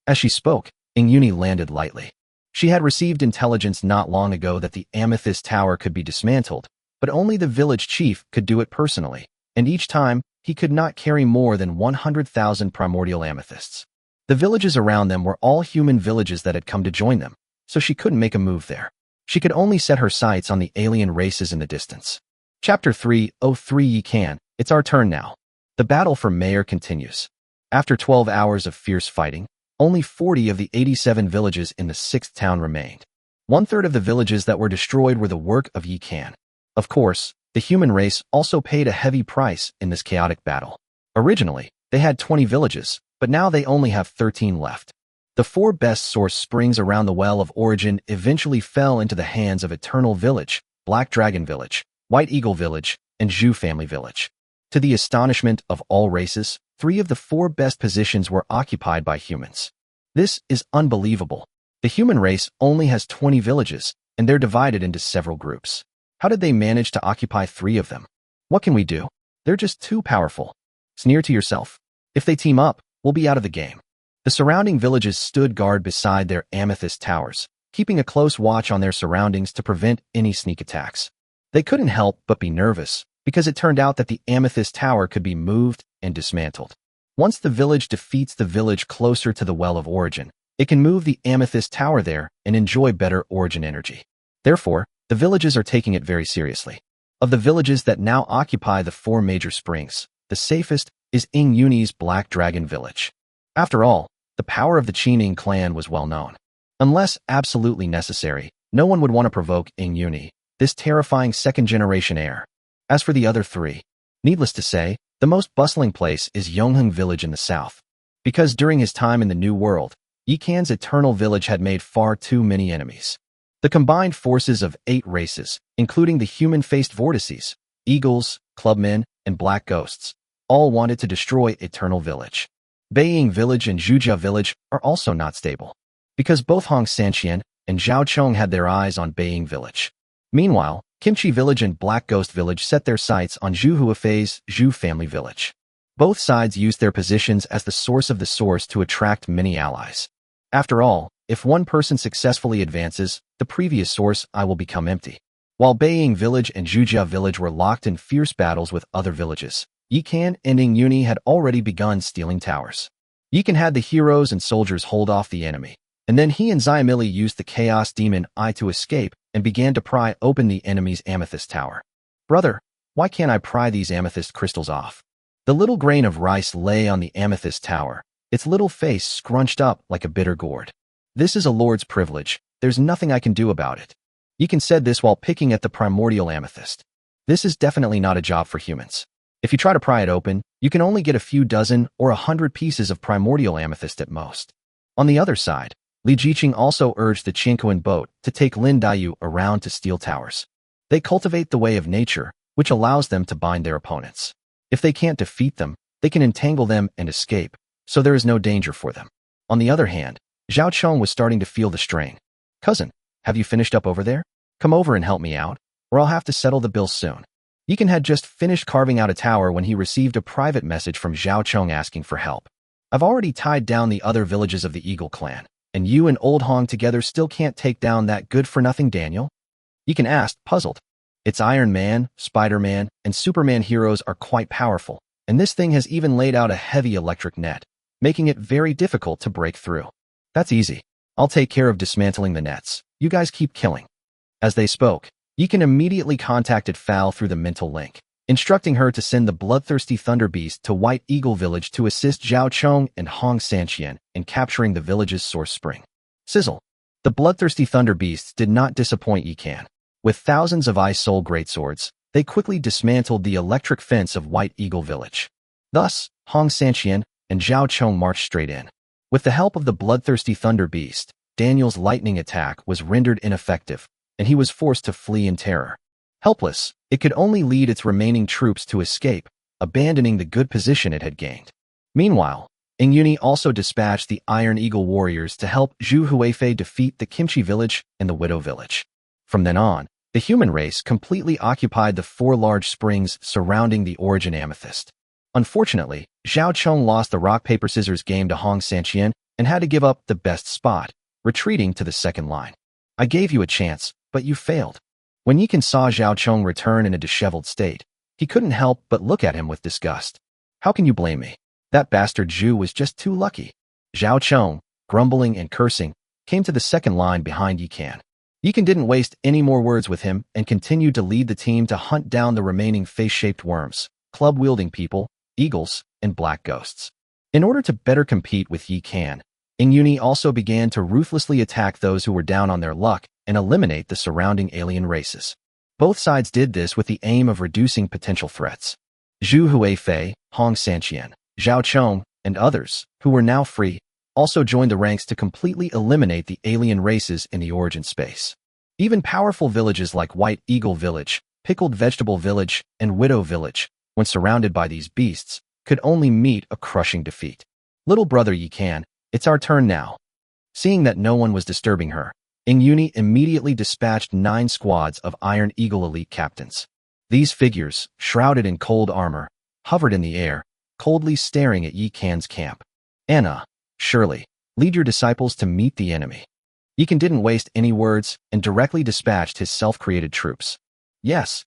As she spoke, Ingyuni landed lightly. She had received intelligence not long ago that the Amethyst Tower could be dismantled, but only the village chief could do it personally, and each time, he could not carry more than 100,000 primordial amethysts. The villages around them were all human villages that had come to join them, so she couldn't make a move there. She could only set her sights on the alien races in the distance. Chapter 303 Yikan, it's our turn now. The battle for Mayor continues. After 12 hours of fierce fighting, only 40 of the 87 villages in the 6th town remained. One-third of the villages that were destroyed were the work of Yikan. Of course, the human race also paid a heavy price in this chaotic battle. Originally, they had 20 villages, but now they only have 13 left. The 4 best source springs around the Well of Origin eventually fell into the hands of Eternal Village, Black Dragon Village, White Eagle Village, and Zhu Family Village. To the astonishment of all races, 3 of the 4 best positions were occupied by humans. This is unbelievable. The human race only has 20 villages, and they're divided into several groups. How did they manage to occupy 3 of them? What can we do? They're just too powerful. Sneer to yourself. If they team up, we'll be out of the game. The surrounding villages stood guard beside their amethyst towers, keeping a close watch on their surroundings to prevent any sneak attacks. They couldn't help but be nervous, because it turned out that the amethyst tower could be moved and dismantled. Once the village defeats the village closer to the Well of Origin, it can move the amethyst tower there and enjoy better origin energy. Therefore, the villages are taking it very seriously. Of the villages that now occupy the 4 major springs, the safest is Ingyuni's Black Dragon Village. After all, the power of the Qingning clan was well known. Unless absolutely necessary, no one would want to provoke Ingyuni, this terrifying second-generation heir. As for the other 3, needless to say, the most bustling place is Yongheng Village in the south. Because during his time in the New World, Yikan's Eternal Village had made far too many enemies. The combined forces of 8 races, including the human-faced vortices, eagles, clubmen, and black ghosts, all wanted to destroy Eternal Village. Beiying Village and Zhujia Village are also not stable, because both Hong Sanqian and Zhao Chong had their eyes on Beiying Village. Meanwhile, Kimchi Village and Black Ghost Village set their sights on Zhu Huafei's Zhu Family Village. Both sides used their positions as the source of the source to attract many allies. After all, if one person successfully advances, the previous source will become empty. While Beiying Village and Zhujia Village were locked in fierce battles with other villages, Yikan and Ingyuni had already begun stealing towers. Yikan had the heroes and soldiers hold off the enemy, and then he and Xiamili used the Chaos Demon Eye to escape and began to pry open the enemy's amethyst tower. Brother, why can't I pry these amethyst crystals off? The little grain of rice lay on the amethyst tower, its little face scrunched up like a bitter gourd. This is a lord's privilege. There's nothing I can do about it. Yikan said this while picking at the primordial amethyst. This is definitely not a job for humans. If you try to pry it open, you can only get a few dozen or 100 pieces of primordial amethyst at most. On the other side, Li Jiqing also urged the Qinkuan boat to take Lin Daiyu around to steal towers. They cultivate the way of nature, which allows them to bind their opponents. If they can't defeat them, they can entangle them and escape, so there is no danger for them. On the other hand, Zhao Chong was starting to feel the strain. Cousin, have you finished up over there? Come over and help me out, or I'll have to settle the bill soon. Yikan had just finished carving out a tower when he received a private message from Zhao Chong asking for help. I've already tied down the other villages of the Eagle clan, and you and Old Hong together still can't take down that good-for-nothing Daniel? Yikan asked, puzzled. Its Iron Man, Spider-Man, and Superman heroes are quite powerful, and this thing has even laid out a heavy electric net, making it very difficult to break through. That's easy. I'll take care of dismantling the nets. You guys keep killing. As they spoke, Yikan immediately contacted Fal through the mental link, instructing her to send the bloodthirsty Thunder Beast to White Eagle Village to assist Zhao Chong and Hong Sanqian in capturing the village's source spring. Sizzle. The bloodthirsty Thunder Beasts did not disappoint Yikan. With thousands of Ice Soul greatswords, they quickly dismantled the electric fence of White Eagle Village. Thus, Hong Sanqian and Zhao Chong marched straight in. With the help of the bloodthirsty Thunder Beast, Daniel's lightning attack was rendered ineffective, and he was forced to flee in terror. Helpless, it could only lead its remaining troops to escape, abandoning the good position it had gained. Meanwhile, Ingyuni also dispatched the Iron Eagle warriors to help Zhu Huifei defeat the Kimchi village and the Widow village. From then on, the human race completely occupied the 4 large springs surrounding the Origin Amethyst. Unfortunately, Zhao Chong lost the rock-paper-scissors game to Hong Sanqian and had to give up the best spot, retreating to the second line. I gave you a chance, but you failed. When Yikan saw Zhao Chong return in a disheveled state, he couldn't help but look at him with disgust. How can you blame me? That bastard Zhu was just too lucky. Zhao Chong, grumbling and cursing, came to the second line behind Yikan. Yikan didn't waste any more words with him and continued to lead the team to hunt down the remaining face-shaped worms, club-wielding people, eagles, and black ghosts. In order to better compete with Yikan, Ingyuni also began to ruthlessly attack those who were down on their luck and eliminate the surrounding alien races. Both sides did this with the aim of reducing potential threats. Zhu Huifei, Hong Sanqian, Zhao Chong, and others, who were now free, also joined the ranks to completely eliminate the alien races in the origin space. Even powerful villages like White Eagle Village, Pickled Vegetable Village, and Widow Village, when surrounded by these beasts, could only meet a crushing defeat. Little brother Yikan, it's our turn now. Seeing that no one was disturbing her, Ingyuni immediately dispatched 9 squads of Iron Eagle elite captains. These figures, shrouded in cold armor, hovered in the air, coldly staring at Yikan's camp. Anna, Shirley, lead your disciples to meet the enemy. Yikan didn't waste any words and directly dispatched his self-created troops. Yes,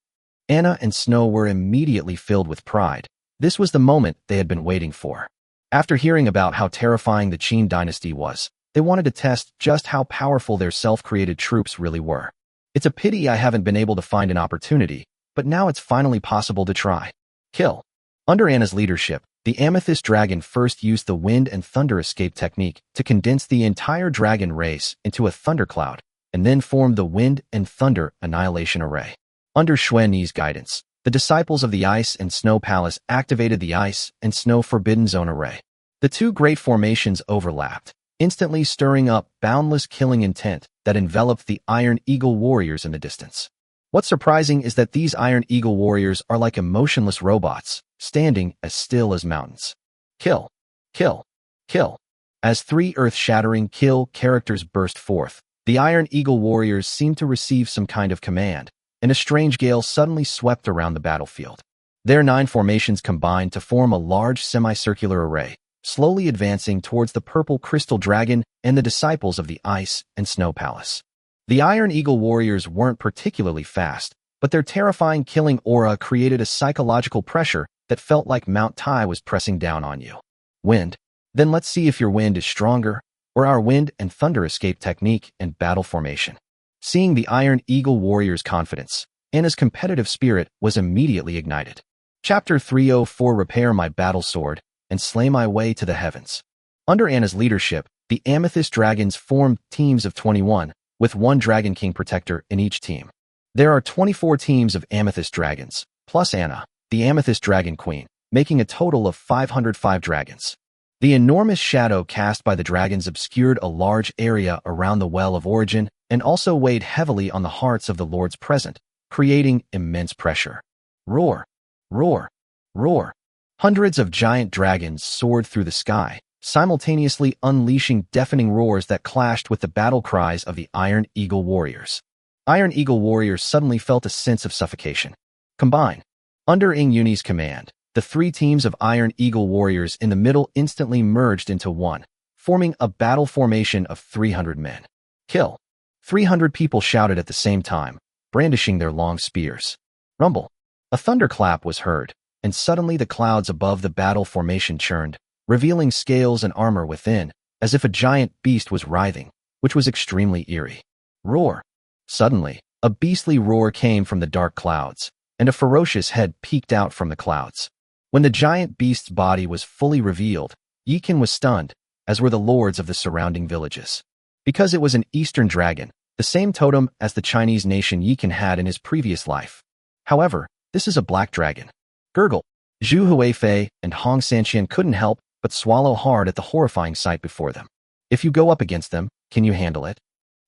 Anna and Snow were immediately filled with pride. This was the moment they had been waiting for. After hearing about how terrifying the Qin dynasty was, they wanted to test just how powerful their self-created troops really were. It's a pity I haven't been able to find an opportunity, but now it's finally possible to try. Kill. Under Anna's leadership, the Amethyst Dragon first used the Wind and Thunder Escape technique to condense the entire dragon race into a thundercloud, and then formed the Wind and Thunder Annihilation Array. Under Xuan Yi's guidance, the disciples of the Ice and Snow Palace activated the Ice and Snow Forbidden Zone Array. The two great formations overlapped, instantly stirring up boundless killing intent that enveloped the Iron Eagle warriors in the distance. What's surprising is that these Iron Eagle warriors are like emotionless robots, standing as still as mountains. Kill. Kill. Kill. As 3 earth-shattering kill characters burst forth, the Iron Eagle warriors seemed to receive some kind of command, and a strange gale suddenly swept around the battlefield. Their 9 formations combined to form a large semicircular array, slowly advancing towards the purple crystal dragon and the disciples of the Ice and Snow Palace. The Iron Eagle warriors weren't particularly fast, but their terrifying killing aura created a psychological pressure that felt like Mount Tai was pressing down on you. Wind. Then let's see if your wind is stronger, or our Wind and Thunder Escape technique and battle formation. Seeing the Iron Eagle warriors' confidence, Anna's competitive spirit was immediately ignited. Chapter 304 Repair my battle sword and slay my way to the heavens. Under Anna's leadership, the Amethyst Dragons formed teams of 21, with 1 Dragon King Protector in each team. There are 24 teams of Amethyst Dragons, plus Anna, the Amethyst Dragon Queen, making a total of 505 dragons. The enormous shadow cast by the dragons obscured a large area around the Well of Origin and also weighed heavily on the hearts of the lords present, creating immense pressure. Roar! Roar! Roar! Hundreds of giant dragons soared through the sky, simultaneously unleashing deafening roars that clashed with the battle cries of the Iron Eagle warriors. Iron Eagle warriors suddenly felt a sense of suffocation. Combine. Under Ingyuni's command, the 3 teams of Iron Eagle warriors in the middle instantly merged into one, forming a battle formation of 300 men. Kill. 300 people shouted at the same time, brandishing their long spears. Rumble. A thunderclap was heard, and suddenly the clouds above the battle formation churned, revealing scales and armor within, as if a giant beast was writhing, which was extremely eerie. Roar. Suddenly, a beastly roar came from the dark clouds, and a ferocious head peeked out from the clouds. When the giant beast's body was fully revealed, Yikin was stunned, as were the lords of the surrounding villages. Because it was an eastern dragon, the same totem as the Chinese nation Yikin had in his previous life. However, this is a black dragon. Gurgle. Zhu Huifei and Hong Sanqian couldn't help but swallow hard at the horrifying sight before them. If you go up against them, can you handle it?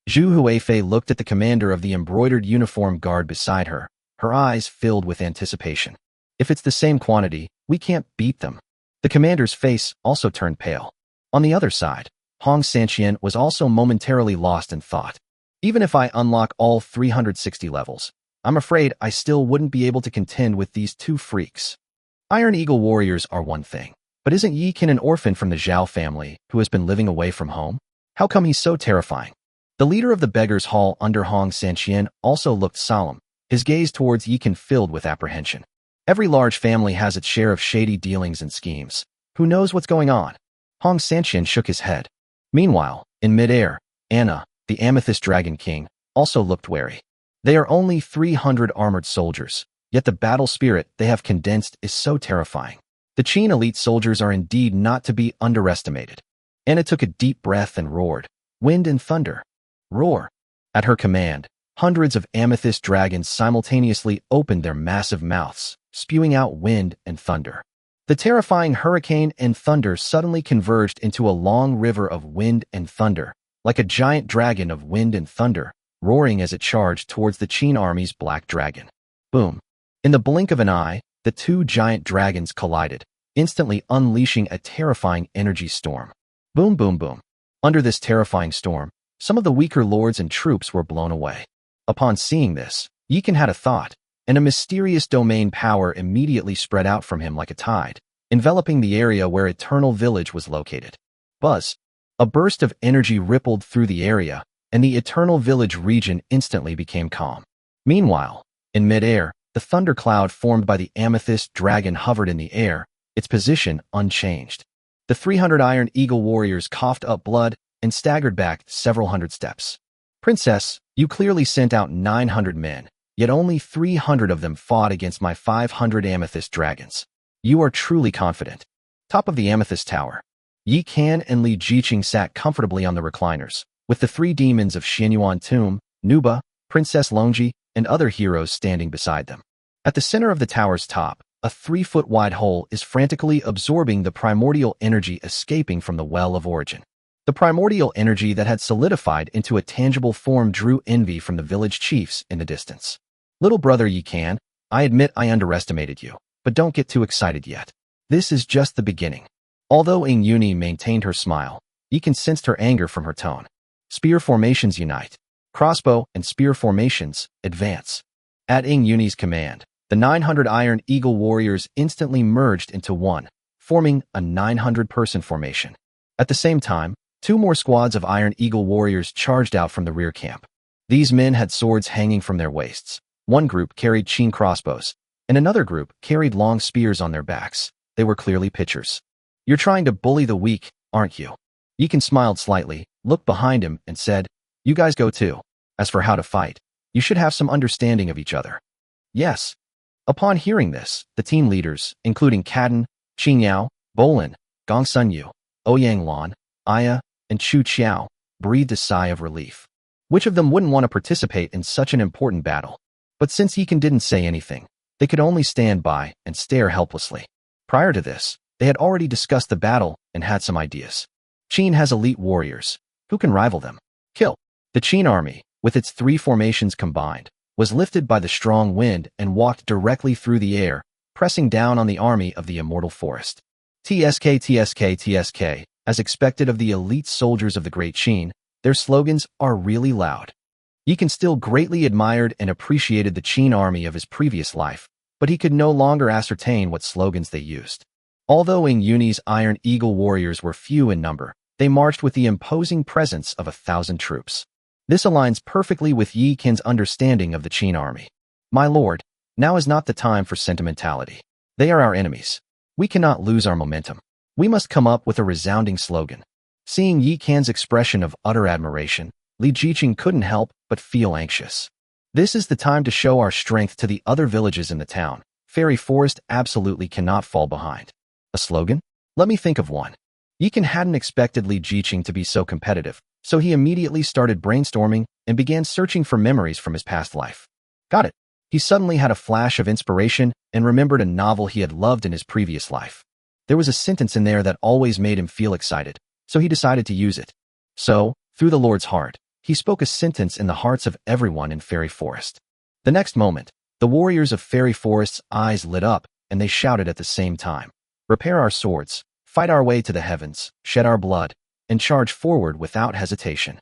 Zhu Huifei looked at the commander of the embroidered uniform guard beside her, her eyes filled with anticipation. If it's the same quantity, we can't beat them. The commander's face also turned pale. On the other side, Hong Sanqian was also momentarily lost in thought. Even if I unlock all 360 levels, I'm afraid I still wouldn't be able to contend with these two freaks. Iron Eagle warriors are one thing, but isn't Yikin an orphan from the Zhao family who has been living away from home? How come he's so terrifying? The leader of the Beggars' Hall under Hong Sanqian also looked solemn, his gaze towards Yikin filled with apprehension. Every large family has its share of shady dealings and schemes. Who knows what's going on? Hong Sanqian shook his head. Meanwhile, in midair, Anna, the Amethyst Dragon King, also looked wary. They are only 300 armored soldiers, yet the battle spirit they have condensed is so terrifying. The Qin elite soldiers are indeed not to be underestimated. Anna took a deep breath and roared, "Wind and thunder." Roar. At her command, hundreds of amethyst dragons simultaneously opened their massive mouths, spewing out wind and thunder. The terrifying hurricane and thunder suddenly converged into a long river of wind and thunder, like a giant dragon of wind and thunder, roaring as it charged towards the Qin army's black dragon. Boom. In the blink of an eye, the two giant dragons collided, instantly unleashing a terrifying energy storm. Boom, boom, boom. Under this terrifying storm, some of the weaker lords and troops were blown away. Upon seeing this, Yikin had a thought, and a mysterious domain power immediately spread out from him like a tide, enveloping the area where Eternal Village was located. Buzz. A burst of energy rippled through the area, and the Eternal Village region instantly became calm. Meanwhile, in midair, the thundercloud formed by the Amethyst Dragon hovered in the air, its position unchanged. The 300 Iron Eagle warriors coughed up blood and staggered back several hundred steps. "Princess, you clearly sent out 900 men, yet only 300 of them fought against my 500 Amethyst Dragons. You are truly confident." Top of the Amethyst Tower, Yi Kan and Li Jiqing sat comfortably on the recliners, with the three demons of Xianyuan Tomb, Nuba, Princess Longji, and other heroes standing beside them. At the center of the tower's top, a 3-foot-wide hole is frantically absorbing the primordial energy escaping from the Well of Origin. The primordial energy that had solidified into a tangible form drew envy from the village chiefs in the distance. "Little brother Yi Kan, I admit I underestimated you, but don't get too excited yet. This is just the beginning." Although Ing Yuni maintained her smile, Yikin sensed her anger from her tone. Spear formations unite. Crossbow and spear formations advance. At Ing Yuni's command, the 900 Iron Eagle warriors instantly merged into one, forming a 900-person formation. At the same time, 2 more squads of Iron Eagle warriors charged out from the rear camp. These men had swords hanging from their waists. One group carried Qin crossbows, and another group carried long spears on their backs. They were clearly pitchers. "You're trying to bully the weak, aren't you?" Yikin smiled slightly, looked behind him, and said, "You guys go too. As for how to fight, you should have some understanding of each other." "Yes." Upon hearing this, the team leaders, including Kaden, Qin Yao, Bolin, Gong Sunyu, Ouyang Lan, Aya, and Chu Qiao, breathed a sigh of relief. Which of them wouldn't want to participate in such an important battle? But since Yikin didn't say anything, they could only stand by and stare helplessly. Prior to this, they had already discussed the battle and had some ideas. Qin has elite warriors. Who can rival them? Kill. The Qin army, with its 3 formations combined, was lifted by the strong wind and walked directly through the air, pressing down on the army of the Immortal Forest. TSK, TSK, TSK, as expected of the elite soldiers of the Great Qin, their slogans are really loud. Yikin still greatly admired and appreciated the Qin army of his previous life, but he could no longer ascertain what slogans they used. Although Ing Yuni's Iron Eagle warriors were few in number, they marched with the imposing presence of 1,000 troops. This aligns perfectly with Yi Qin's understanding of the Qin army. My lord, now is not the time for sentimentality. They are our enemies. We cannot lose our momentum. We must come up with a resounding slogan. Seeing Yi Qin's expression of utter admiration, Li Jiqing couldn't help but feel anxious. This is the time to show our strength to the other villages in the town. Fairy Forest absolutely cannot fall behind. A slogan? Let me think of one. Yi Qin hadn't expected Li Jiqing to be so competitive, so he immediately started brainstorming and began searching for memories from his past life. Got it. He suddenly had a flash of inspiration and remembered a novel he had loved in his previous life. There was a sentence in there that always made him feel excited, so he decided to use it. So, through the Lord's heart, he spoke a sentence in the hearts of everyone in Fairy Forest. The next moment, the warriors of Fairy Forest's eyes lit up and they shouted at the same time. Repair our swords, fight our way to the heavens, shed our blood, and charge forward without hesitation.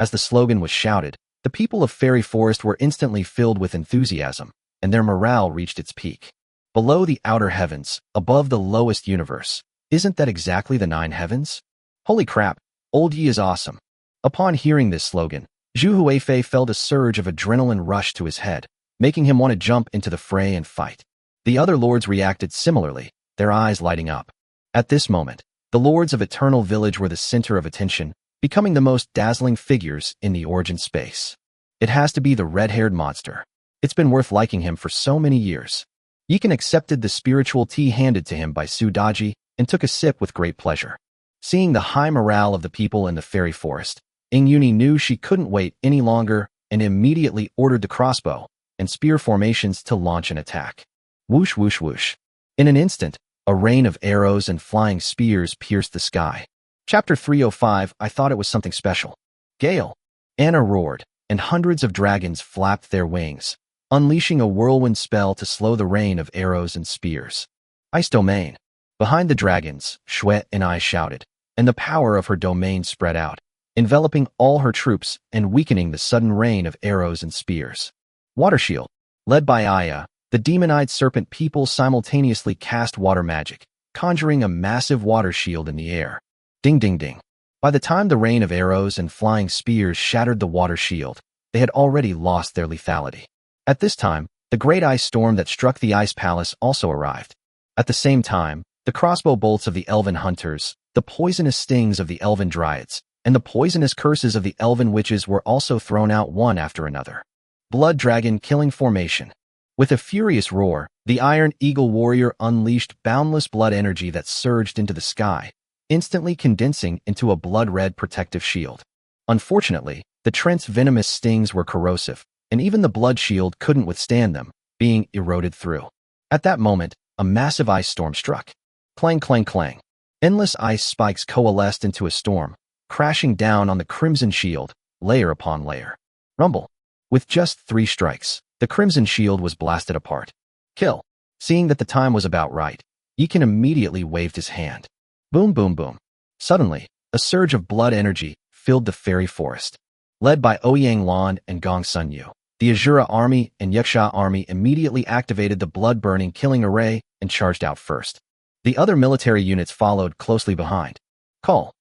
As the slogan was shouted, the people of Fairy Forest were instantly filled with enthusiasm, and their morale reached its peak. Below the outer heavens, above the lowest universe, isn't that exactly the 9 heavens? Holy crap, old Yi is awesome. Upon hearing this slogan, Zhu Huifei felt a surge of adrenaline rush to his head, making him want to jump into the fray and fight. The other lords reacted similarly, their eyes lighting up. At this moment, the lords of Eternal Village were the center of attention, becoming the most dazzling figures in the origin space. It has to be the red-haired monster. It's been worth liking him for so many years. Yi Qin accepted the spiritual tea handed to him by Su Daji and took a sip with great pleasure. Seeing the high morale of the people in the Fairy Forest, Yuni knew she couldn't wait any longer and immediately ordered the crossbow and spear formations to launch an attack. Whoosh whoosh whoosh. In an instant, a rain of arrows and flying spears pierced the sky. Chapter 305, I thought it was something special. Gale. Anna roared, and hundreds of dragons flapped their wings, unleashing a whirlwind spell to slow the rain of arrows and spears. Ice domain. Behind the dragons, Shui and I shouted, and the power of her domain spread out, enveloping all her troops and weakening the sudden rain of arrows and spears. Water shield. Led by Aya, the demon-eyed serpent people simultaneously cast water magic, conjuring a massive water shield in the air. Ding ding ding. By the time the rain of arrows and flying spears shattered the water shield, they had already lost their lethality. At this time, the great ice storm that struck the ice palace also arrived. At the same time, the crossbow bolts of the elven hunters, the poisonous stings of the elven dryads, and the poisonous curses of the elven witches were also thrown out one after another. Blood Dragon Killing Formation. With a furious roar, the Iron Eagle warrior unleashed boundless blood energy that surged into the sky, instantly condensing into a blood-red protective shield. Unfortunately, the Trent's venomous stings were corrosive, and even the blood shield couldn't withstand them, being eroded through. At that moment, a massive ice storm struck. Clang clang clang. Endless ice spikes coalesced into a storm, crashing down on the crimson shield, layer upon layer. Rumble. With just 3 strikes, the crimson shield was blasted apart. Kill. Seeing that the time was about right, Yi Qin immediately waved his hand. Boom boom boom. Suddenly, a surge of blood energy filled the Fairy Forest. Led by Ouyang Lan and Gong Sun Yu, the Azura army and Yuxia army immediately activated the blood-burning killing array and charged out first. The other military units followed closely behind. Call.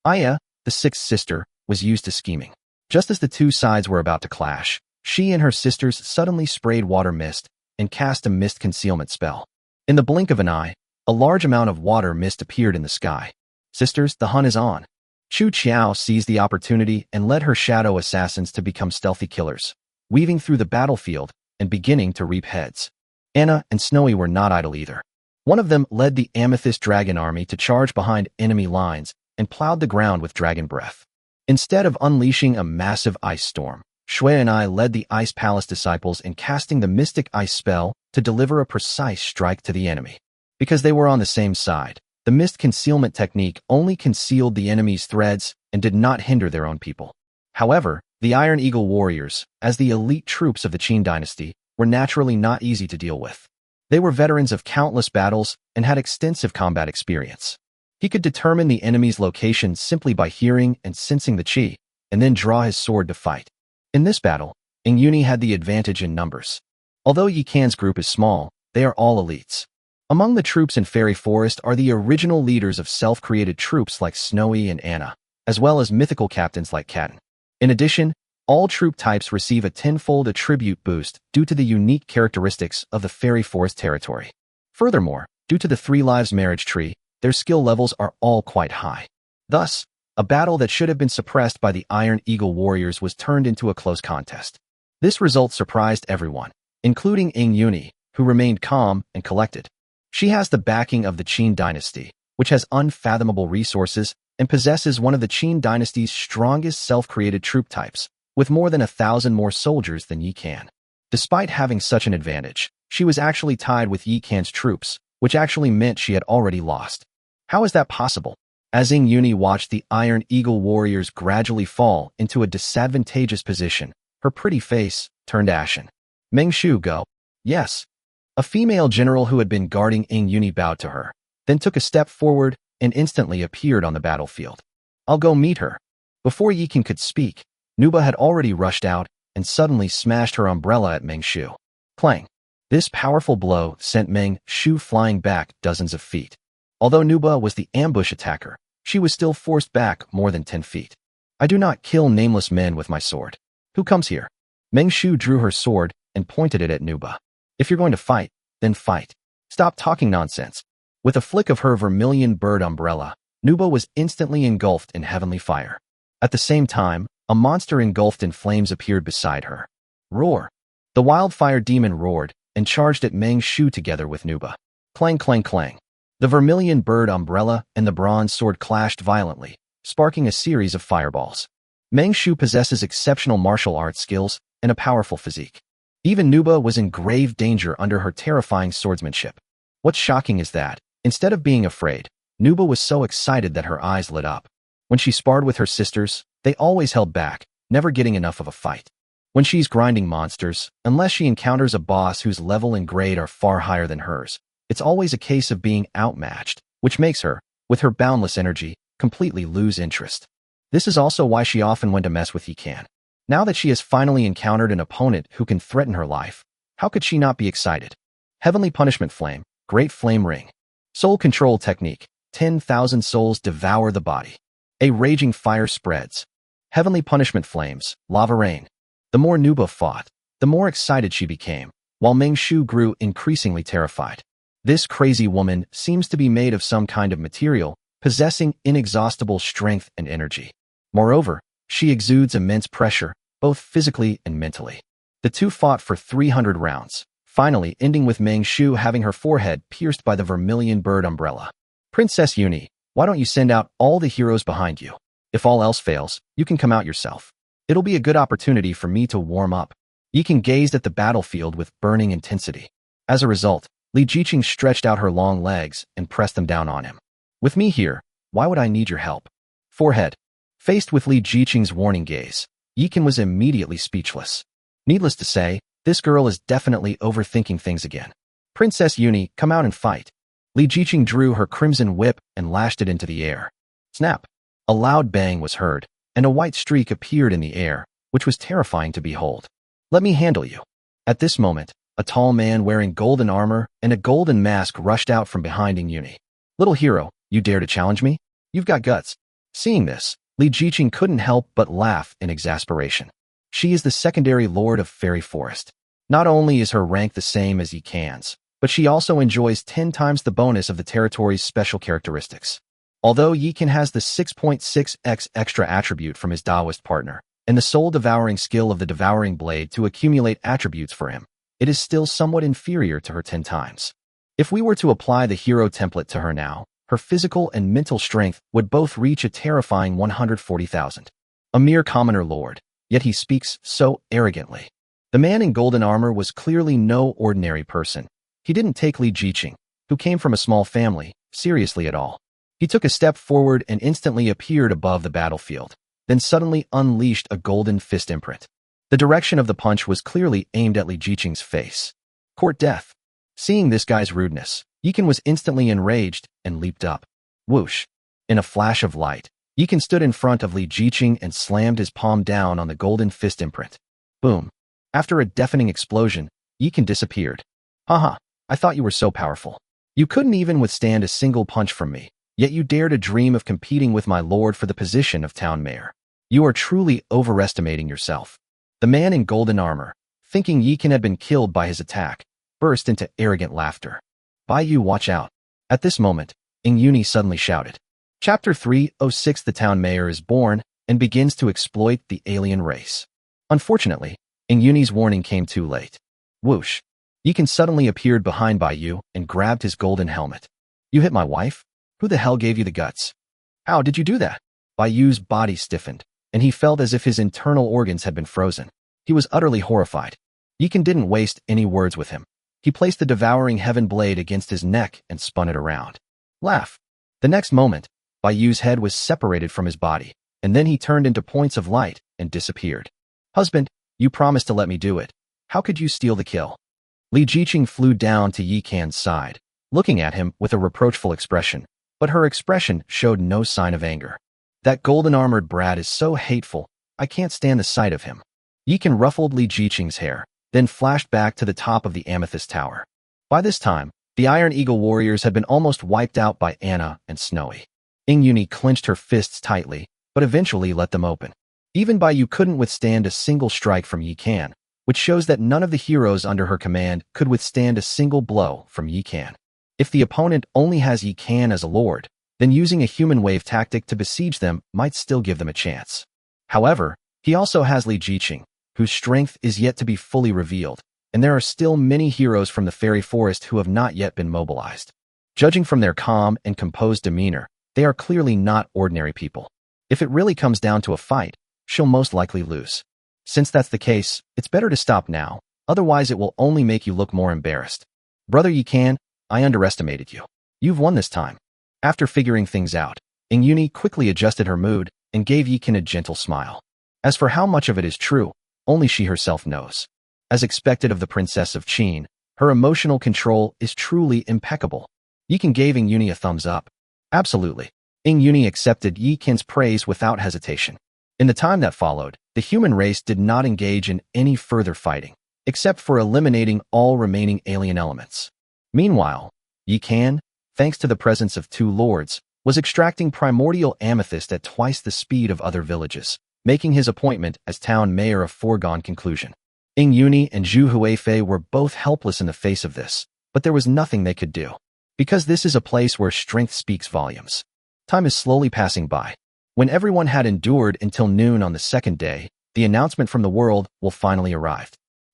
Aya, the 6th sister, was used to scheming. Just as the two sides were about to clash, she and her sisters suddenly sprayed water mist and cast a mist concealment spell. In the blink of an eye, a large amount of water mist appeared in the sky. Sisters, the hunt is on. Chu Qiao seized the opportunity and led her shadow assassins to become stealthy killers, weaving through the battlefield and beginning to reap heads. Anna and Snowy were not idle either. One of them led the Amethyst Dragon army to charge behind enemy lines and plowed the ground with dragon breath. Instead of unleashing a massive ice storm, Shui and I led the Ice Palace disciples in casting the Mystic Ice spell to deliver a precise strike to the enemy. Because they were on the same side, the mist concealment technique only concealed the enemy's threads and did not hinder their own people. However, the Iron Eagle warriors, as the elite troops of the Qin dynasty, were naturally not easy to deal with. They were veterans of countless battles and had extensive combat experience. He could determine the enemy's location simply by hearing and sensing the qi, and then draw his sword to fight. In this battle, Yuni had the advantage in numbers. Although Yi Qin's group is small, they are all elites. Among the troops in Fairy Forest are the original leaders of self-created troops like Snowy and Anna, as well as mythical captains like Katten. In addition, all troop types receive a tenfold attribute boost due to the unique characteristics of the fairy forest territory. Furthermore, due to the 3 lives marriage tree, their skill levels are all quite high. Thus, a battle that should have been suppressed by the Iron Eagle warriors was turned into a close contest. This result surprised everyone, including Ing Yuni, who remained calm and collected. She has the backing of the Qin dynasty, which has unfathomable resources and possesses one of the Qin dynasty's strongest self-created troop types, with more than 1,000 more soldiers than Yi Kan. Despite having such an advantage, she was actually tied with Yi Kan's troops, which actually meant she had already lost. How is that possible? As Ing Yuni watched the Iron Eagle warriors gradually fall into a disadvantageous position, her pretty face turned ashen. Meng Shu, go. Yes. A female general who had been guarding Ing Yuni bowed to her, then took a step forward and instantly appeared on the battlefield. I'll go meet her. Before Yi Kan could speak, Nuba had already rushed out and suddenly smashed her umbrella at Meng Shu. Clang. This powerful blow sent Meng Shu flying back dozens of feet. Although Nuba was the ambush attacker, she was still forced back more than 10 feet. I do not kill nameless men with my sword. Who comes here? Meng Shu drew her sword and pointed it at Nuba. If you're going to fight, then fight. Stop talking nonsense. With a flick of her vermilion bird umbrella, Nuba was instantly engulfed in heavenly fire. At the same time, a monster engulfed in flames appeared beside her. Roar! The wildfire demon roared and charged at Meng Shu together with Nuba. Clang, clang, clang. The vermilion bird umbrella and the bronze sword clashed violently, sparking a series of fireballs. Meng Shu possesses exceptional martial arts skills and a powerful physique. Even Nuba was in grave danger under her terrifying swordsmanship. What's shocking is that, instead of being afraid, Nuba was so excited that her eyes lit up. When she sparred with her sisters, they always held back, never getting enough of a fight. When she's grinding monsters, unless she encounters a boss whose level and grade are far higher than hers, it's always a case of being outmatched, which makes her, with her boundless energy, completely lose interest. This is also why she often went to mess with Yi Kan. Now that she has finally encountered an opponent who can threaten her life, how could she not be excited? Heavenly Punishment Flame, Great Flame Ring. Soul Control Technique, 10,000 souls devour the body. A raging fire spreads. Heavenly Punishment Flames, Lava Rain. The more Nuba fought, the more excited she became, while Meng Shu grew increasingly terrified. This crazy woman seems to be made of some kind of material, possessing inexhaustible strength and energy. Moreover, she exudes immense pressure, both physically and mentally. The two fought for 300 rounds, finally ending with Meng Shu having her forehead pierced by the vermilion bird umbrella. Princess Yuni, why don't you send out all the heroes behind you? If all else fails, you can come out yourself. It'll be a good opportunity for me to warm up. Yi Kan gazed at the battlefield with burning intensity. As a result, Li Jiqing stretched out her long legs and pressed them down on him. With me here, why would I need your help? Forehead. Faced with Li Jiqing's warning gaze, Yi Kan was immediately speechless. Needless to say, this girl is definitely overthinking things again. Princess Yuni, come out and fight. Li Jiqing drew her crimson whip and lashed it into the air. Snap! A loud bang was heard, and a white streak appeared in the air, which was terrifying to behold. Let me handle you. At this moment, a tall man wearing golden armor and a golden mask rushed out from behind Ing Yuni. Little hero, you dare to challenge me? You've got guts. Seeing this, Li Jiqing couldn't help but laugh in exasperation. She is the secondary lord of Fairy Forest. Not only is her rank the same as Yi Kan's, but she also enjoys 10 times the bonus of the territory's special characteristics. Although Yi Kan has the 6.6x extra attribute from his Taoist partner, and the soul-devouring skill of the Devouring Blade to accumulate attributes for him, it is still somewhat inferior to her 10 times. If we were to apply the hero template to her now, her physical and mental strength would both reach a terrifying 140,000. A mere commoner lord, yet he speaks so arrogantly. The man in golden armor was clearly no ordinary person. He didn't take Li Jiqing, who came from a small family, seriously at all. He took a step forward and instantly appeared above the battlefield, then suddenly unleashed a golden fist imprint. The direction of the punch was clearly aimed at Li Jiqing's face. Court death. Seeing this guy's rudeness, Yi Kan was instantly enraged and leaped up. Whoosh! In a flash of light, Yi Kan stood in front of Li Jiqing and slammed his palm down on the golden fist imprint. Boom! After a deafening explosion, Yi Kan disappeared. Haha, I thought you were so powerful. You couldn't even withstand a single punch from me, yet you dare to dream of competing with my lord for the position of town mayor. You are truly overestimating yourself. The man in golden armor, thinking Yikan had been killed by his attack, burst into arrogant laughter. Bai Yu, watch out. At this moment, Yuni suddenly shouted. Chapter 306. The town mayor is born and begins to exploit the alien race. Unfortunately, Yuni's warning came too late. Whoosh. Yikan suddenly appeared behind Bai Yu and grabbed his golden helmet. You hit my wife? Who the hell gave you the guts? How did you do that? Bai Yu's body stiffened, and he felt as if his internal organs had been frozen. He was utterly horrified. Yikan didn't waste any words with him. He placed the devouring heaven blade against his neck and spun it around. Laugh. The next moment, Bai Yu's head was separated from his body, and then he turned into points of light and disappeared. Husband, you promised to let me do it. How could you steal the kill? Li Jiqing flew down to Yikan's side, looking at him with a reproachful expression, but her expression showed no sign of anger. That golden-armored brat is so hateful, I can't stand the sight of him. Yikan ruffled Li Jiqing's hair, then flashed back to the top of the amethyst tower. By this time, the Iron Eagle warriors had been almost wiped out by Anna and Snowy. Yuni clenched her fists tightly, but eventually let them open. Even Bai Yu couldn't withstand a single strike from Yikan, which shows that none of the heroes under her command could withstand a single blow from Yikan. If the opponent only has Yikan as a lord, then using a human wave tactic to besiege them might still give them a chance. However, he also has Li Jiqing, whose strength is yet to be fully revealed, and there are still many heroes from the fairy forest who have not yet been mobilized. Judging from their calm and composed demeanor, they are clearly not ordinary people. If it really comes down to a fight, she'll most likely lose. Since that's the case, it's better to stop now, otherwise it will only make you look more embarrassed. Brother Yikan, I underestimated you. You've won this time. After figuring things out, Yuni quickly adjusted her mood and gave Yikan a gentle smile. As for how much of it is true, only she herself knows. As expected of the Princess of Qin, her emotional control is truly impeccable. Yikan gave Yuni a thumbs up. Absolutely. Yuni accepted Yikan's praise without hesitation. In the time that followed, the human race did not engage in any further fighting, except for eliminating all remaining alien elements. Meanwhile, Yikan, thanks to the presence of two lords, was extracting primordial amethyst at twice the speed of other villages, making his appointment as town mayor a foregone conclusion. Yuni and Zhu Huifei were both helpless in the face of this, but there was nothing they could do. Because this is a place where strength speaks volumes. Time is slowly passing by. When everyone had endured until noon on the second day, the announcement from the world will finally arrive.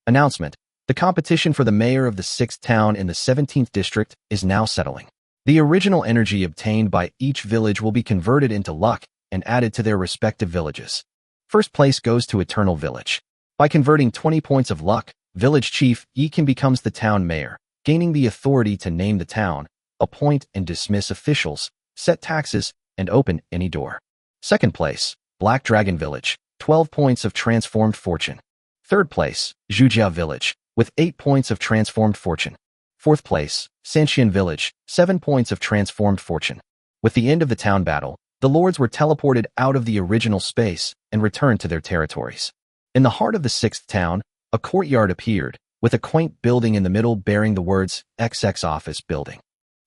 Announcement. The competition for the mayor of the 6th town in the 17th district is now settling. The original energy obtained by each village will be converted into luck and added to their respective villages. First place goes to Eternal Village. By converting 20 points of luck, village chief Yikan becomes the town mayor, gaining the authority to name the town, appoint and dismiss officials, set taxes, and open any door. Second place, Black Dragon Village, 12 points of transformed fortune. Third place, Zhujia Village, with 8 points of transformed fortune. Fourth place, Sanxian Village, 7 points of transformed fortune. With the end of the town battle, the lords were teleported out of the original space and returned to their territories. In the heart of the 6th town, a courtyard appeared, with a quaint building in the middle bearing the words XX Office Building.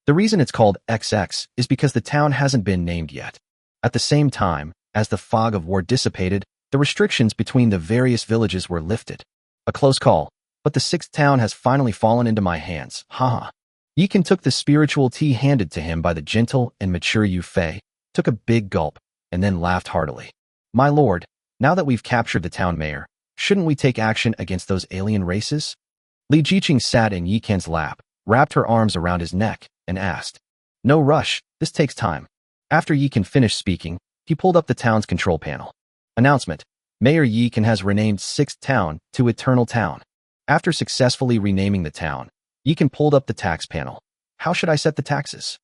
The reason it's called XX is because the town hasn't been named yet. At the same time, as the fog of war dissipated, the restrictions between the various villages were lifted. A close call, but the 6th town has finally fallen into my hands, haha. Yikan took the spiritual tea handed to him by the gentle and mature Yu Fei, took a big gulp, and then laughed heartily. My lord, now that we've captured the town mayor, shouldn't we take action against those alien races? Li Jiqing sat in Yikan's lap, wrapped her arms around his neck, and asked. No rush, this takes time. After Yikan finished speaking, he pulled up the town's control panel. Announcement. Mayor Yikan has renamed 6th Town to Eternal Town. After successfully renaming the town, Yikan pulled up the tax panel. How should I set the taxes?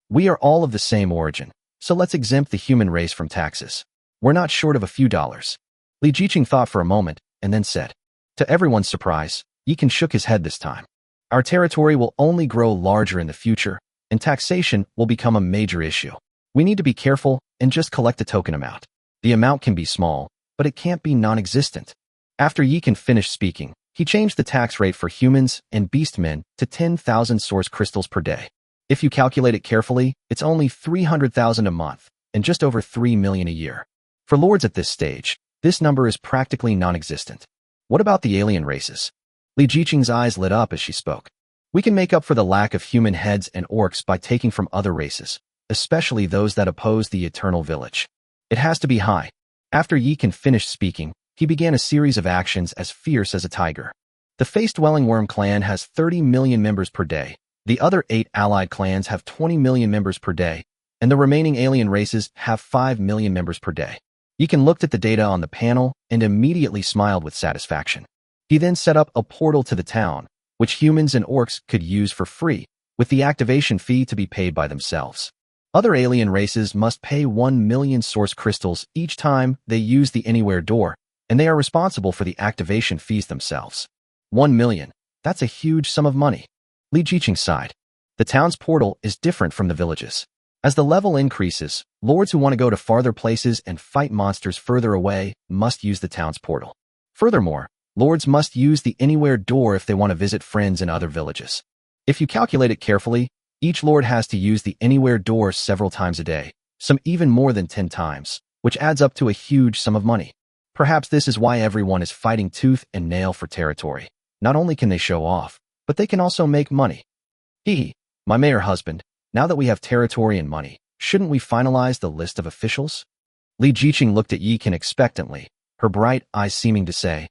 We are all of the same origin, so let's exempt the human race from taxes. We're not short of a few dollars. Li Jiqing thought for a moment, and then said. To everyone's surprise, Yikan shook his head this time. Our territory will only grow larger in the future, and taxation will become a major issue. We need to be careful and just collect a token amount. The amount can be small, but it can't be non-existent. After Yikan finished speaking, he changed the tax rate for humans and beastmen to 10,000 source crystals per day. If you calculate it carefully, it's only 300,000 a month, and just over 3 million a year. For lords at this stage, this number is practically non-existent. What about the alien races? Li Jiqing's eyes lit up as she spoke. We can make up for the lack of human heads and orcs by taking from other races, especially those that oppose the Eternal Village. It has to be high. After Yi Can finished speaking, he began a series of actions as fierce as a tiger. The Face-Dwelling Worm clan has 30 million members per day. The other 8 allied clans have 20 million members per day, and the remaining alien races have 5 million members per day. Yi Can looked at the data on the panel and immediately smiled with satisfaction. He then set up a portal to the town, which humans and orcs could use for free, with the activation fee to be paid by themselves. Other alien races must pay 1 million source crystals each time they use the Anywhere door, and they are responsible for the activation fees themselves. 1 million. That's a huge sum of money. Li Jiqing sighed. The town's portal is different from the villages. As the level increases, lords who want to go to farther places and fight monsters further away must use the town's portal. Furthermore, lords must use the Anywhere door if they want to visit friends in other villages. If you calculate it carefully, each lord has to use the Anywhere door several times a day, some even more than 10 times, which adds up to a huge sum of money. Perhaps this is why everyone is fighting tooth and nail for territory. Not only can they show off, but they can also make money. My mayor husband, now that we have territory and money, shouldn't we finalize the list of officials? Li Jiqing looked at Yi Can expectantly, her bright eyes seeming to say,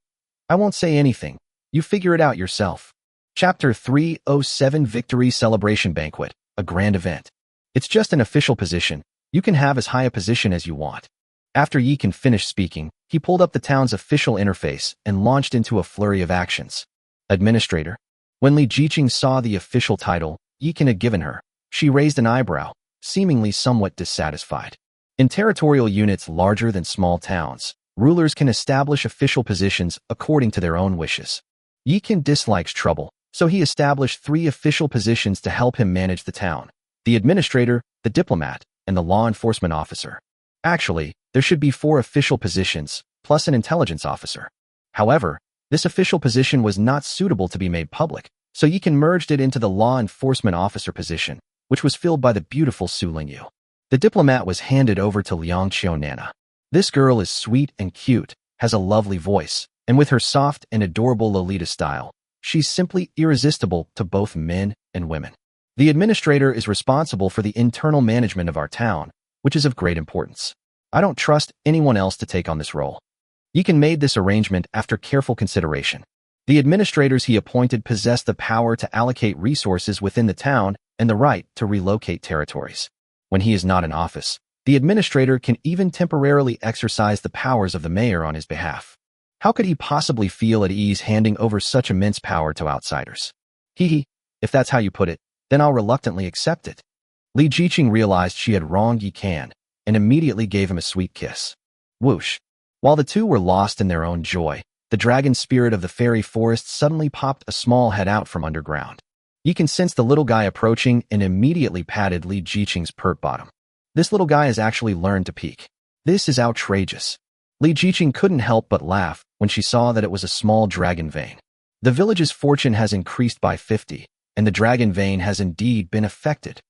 I won't say anything. You figure it out yourself. Chapter 307 Victory Celebration Banquet, a grand event. It's just an official position. You can have as high a position as you want. After Yi Can finished speaking, he pulled up the town's official interface and launched into a flurry of actions. Administrator. When Li Jiqing saw the official title Yi Can had given her, she raised an eyebrow, seemingly somewhat dissatisfied. In territorial units larger than small towns, rulers can establish official positions according to their own wishes. Yi Can dislikes trouble, so he established 3 official positions to help him manage the town: the administrator, the diplomat, and the law enforcement officer. Actually, there should be 4 official positions, plus an intelligence officer. However, this official position was not suitable to be made public, so Yi Can merged it into the law enforcement officer position, which was filled by the beautiful Su Lingyu. The diplomat was handed over to Liang Qiu-Nana. This girl is sweet and cute, has a lovely voice, and with her soft and adorable Lolita style, she's simply irresistible to both men and women. The administrator is responsible for the internal management of our town, which is of great importance. I don't trust anyone else to take on this role. Yi Can made this arrangement after careful consideration. The administrators he appointed possessed the power to allocate resources within the town and the right to relocate territories. When he is not in office, the administrator can even temporarily exercise the powers of the mayor on his behalf. How could he possibly feel at ease handing over such immense power to outsiders? If that's how you put it, then I'll reluctantly accept it. Li Jiqing realized she had wronged Yi Can and immediately gave him a sweet kiss. Whoosh. While the two were lost in their own joy, the dragon spirit of the fairy forest suddenly popped a small head out from underground. Yi Can sensed the little guy approaching and immediately patted Li Jiqing's pert bottom. This little guy has actually learned to peek. This is outrageous. Li Jiqing couldn't help but laugh when she saw that it was a small dragon vein. The village's fortune has increased by 50, and the dragon vein has indeed been affected.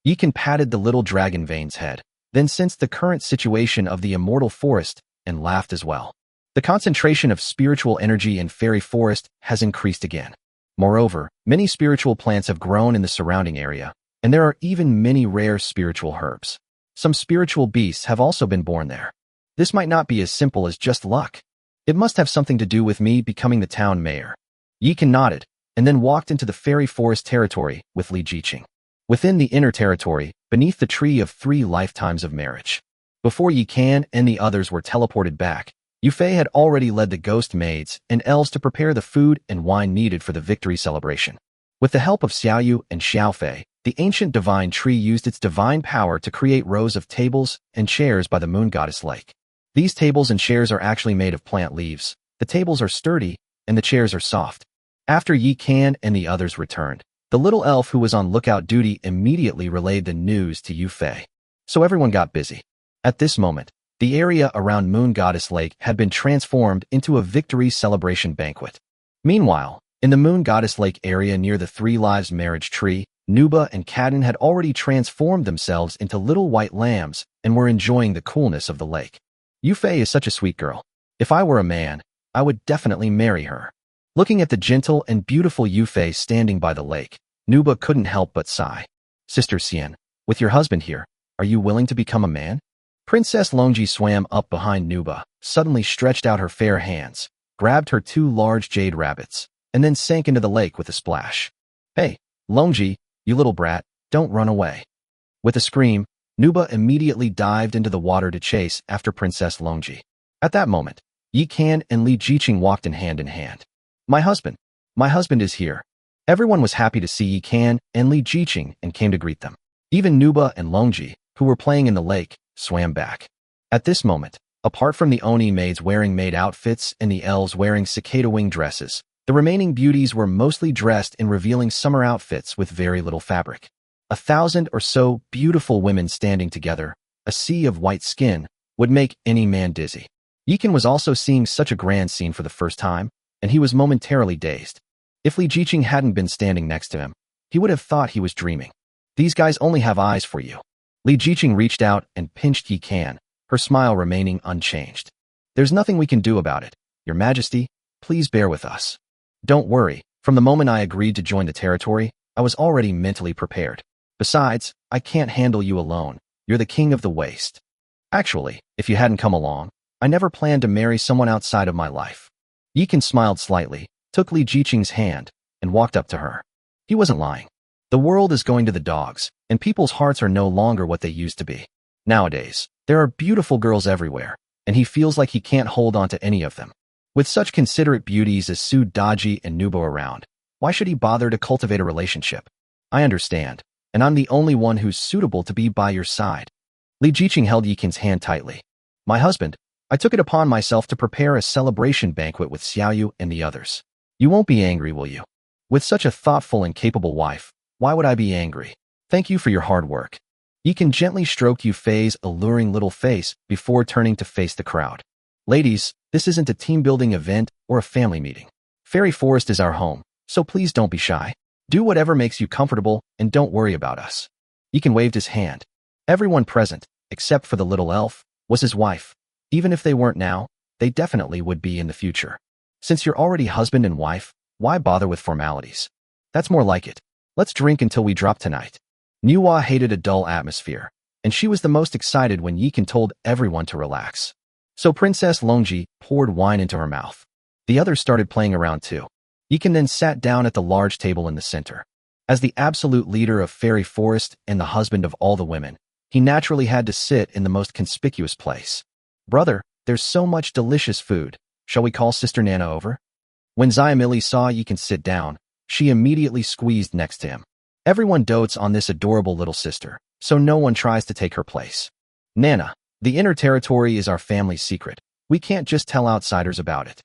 Yi Can patted the little dragon vein's head, then sensed the current situation of the immortal forest and laughed as well. The concentration of spiritual energy in fairy forest has increased again. Moreover, many spiritual plants have grown in the surrounding area, and there are even many rare spiritual herbs. Some spiritual beasts have also been born there. This might not be as simple as just luck. It must have something to do with me becoming the town mayor. Yi Can nodded, and then walked into the fairy forest territory with Li Jiqing. Within the inner territory, beneath the tree of 3 lifetimes of marriage. Before Yi Can and the others were teleported back, Yufei had already led the ghost maids and elves to prepare the food and wine needed for the victory celebration. With the help of Xiaoyu and Xiaofei, the ancient divine tree used its divine power to create rows of tables and chairs by the moon goddess lake. These tables and chairs are actually made of plant leaves. The tables are sturdy, and the chairs are soft. After Yi Can and the others returned, the little elf who was on lookout duty immediately relayed the news to Yufei. So everyone got busy. At this moment, the area around Moon Goddess Lake had been transformed into a victory celebration banquet. Meanwhile, in the Moon Goddess Lake area near the 3 Lives marriage tree, Nuba and Kadin had already transformed themselves into little white lambs and were enjoying the coolness of the lake. Yufei is such a sweet girl. If I were a man, I would definitely marry her. Looking at the gentle and beautiful Yufei standing by the lake, Nuba couldn't help but sigh. Sister Xian, with your husband here, are you willing to become a man? Princess Longji swam up behind Nuba, suddenly stretched out her fair hands, grabbed her 2 large jade rabbits, and then sank into the lake with a splash. Hey, Longji, you little brat, don't run away. With a scream, Nuba immediately dived into the water to chase after Princess Longji. At that moment, Yi Kan and Li Jiqing walked in hand. My husband is here. Everyone was happy to see Yi Kan and Li Jiqing and came to greet them. Even Nuba and Longji, who were playing in the lake, swam back. At this moment, apart from the Oni maids wearing maid outfits and the elves wearing cicada wing dresses, the remaining beauties were mostly dressed in revealing summer outfits with very little fabric. 1,000 or so beautiful women standing together, a sea of white skin, would make any man dizzy. Yi Kan was also seeing such a grand scene for the first time, and he was momentarily dazed. If Li Jiqing hadn't been standing next to him, he would have thought he was dreaming. These guys only have eyes for you. Li Jiqing reached out and pinched Yi Kan, her smile remaining unchanged. There's nothing we can do about it. Your Majesty, please bear with us. Don't worry, from the moment I agreed to join the territory, I was already mentally prepared. Besides, I can't handle you alone. You're the king of the waste. Actually, if you hadn't come along, I never planned to marry someone outside of my life. Yi Kan smiled slightly, took Li Jiqing's hand, and walked up to her. He wasn't lying. The world is going to the dogs, and people's hearts are no longer what they used to be. Nowadays, there are beautiful girls everywhere, and he feels like he can't hold on to any of them. With such considerate beauties as Su Daji and Nubo around, why should he bother to cultivate a relationship? I understand, and I'm the only one who's suitable to be by your side. Li Jiqing held Yi Kan's hand tightly. My husband, I took it upon myself to prepare a celebration banquet with Xiaoyu and the others. You won't be angry, will you? With such a thoughtful and capable wife, why would I be angry? Thank you for your hard work. Yi Kan gently stroked Yufei's alluring little face before turning to face the crowd. Ladies, this isn't a team-building event or a family meeting. Fairy Forest is our home, so please don't be shy. Do whatever makes you comfortable and don't worry about us. Yi Kan waved his hand. Everyone present, except for the little elf, was his wife. Even if they weren't now, they definitely would be in the future. Since you're already husband and wife, why bother with formalities? That's more like it. Let's drink until we drop tonight. Manhwa hated a dull atmosphere, and she was the most excited when Yi Kan told everyone to relax. So Princess Longji poured wine into her mouth. The others started playing around too. Yi Kan then sat down at the large table in the center. As the absolute leader of Fairy Forest and the husband of all the women, he naturally had to sit in the most conspicuous place. Brother, there's so much delicious food. Shall we call Sister Nana over? When Xiaomili saw Yi Kan sit down, she immediately squeezed next to him. Everyone dotes on this adorable little sister, so no one tries to take her place. Nana, the inner territory is our family's secret. We can't just tell outsiders about it.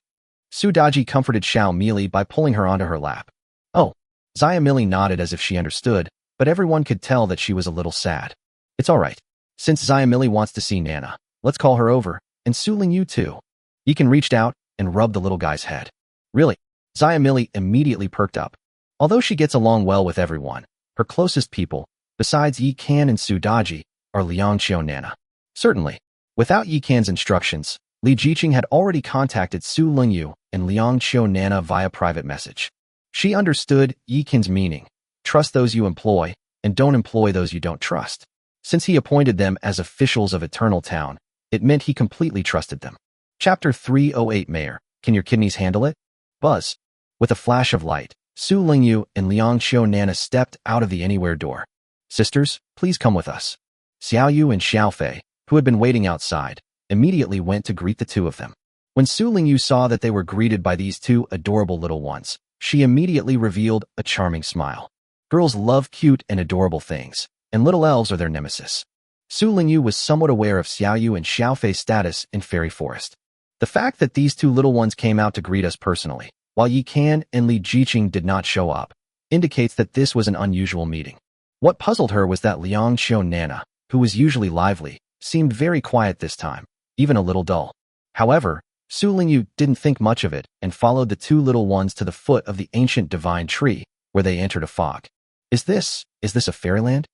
Su Daji comforted Xiaomili by pulling her onto her lap. Oh, Xiaomili nodded as if she understood, but everyone could tell that she was a little sad. It's all right. Since Xiaomili wants to see Nana, let's call her over, and Su Lingyu too. Yi Kan reached out and rubbed the little guy's head. Really? Xiaomili immediately perked up. Although she gets along well with everyone, her closest people, besides Yi Kan and Su Daji, are Liangqiu Nana. Certainly, without Yi Kan's instructions, Li Jiqing had already contacted Su Lingyu and Liangqiu Nana via private message. She understood Yi Kan's meaning. Trust those you employ, and don't employ those you don't trust. Since he appointed them as officials of Eternal Town, it meant he completely trusted them. Chapter 308 Mayor, can your kidneys handle it? Buzz. With a flash of light, Su Lingyu and Liangqiu Nana stepped out of the anywhere door. Sisters, please come with us. Xiaoyu and Xiaofei, who had been waiting outside, immediately went to greet the two of them. When Su Lingyu saw that they were greeted by these two adorable little ones, she immediately revealed a charming smile. Girls love cute and adorable things, and little elves are their nemesis. Su Lingyu was somewhat aware of Xiaoyu and Xiaofei's status in Fairy Forest. The fact that these two little ones came out to greet us personally, while Yi Kan and Li Jiqing did not show up, indicates that this was an unusual meeting. What puzzled her was that Liangqiu Nana, who was usually lively, seemed very quiet this time, even a little dull. However, Su Lingyu didn't think much of it and followed the two little ones to the foot of the ancient divine tree, where they entered a fog. Is this a fairyland?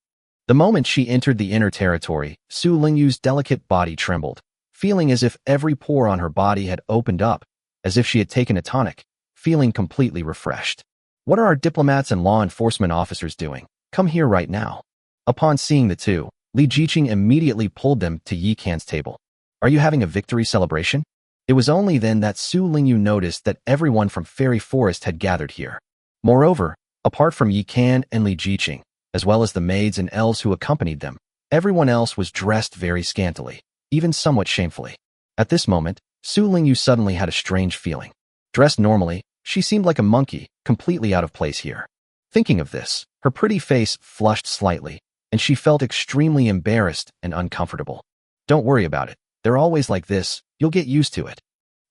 The moment she entered the inner territory, Su Lingyu's delicate body trembled. feeling as if every pore on her body had opened up, as if she had taken a tonic, feeling completely refreshed. What are our diplomats and law enforcement officers doing? Come here right now. Upon seeing the two, Li Jiqing immediately pulled them to Yi Can's table. Are you having a victory celebration? It was only then that Su Lingyu noticed that everyone from Fairy Forest had gathered here. Moreover, apart from Yi Can and Li Jiqing, as well as the maids and elves who accompanied them, everyone else was dressed very scantily, even somewhat shamefully. At this moment, Su Lingyu suddenly had a strange feeling. Dressed normally, she seemed like a monkey, completely out of place here. Thinking of this, her pretty face flushed slightly, and she felt extremely embarrassed and uncomfortable. Don't worry about it. They're always like this. You'll get used to it.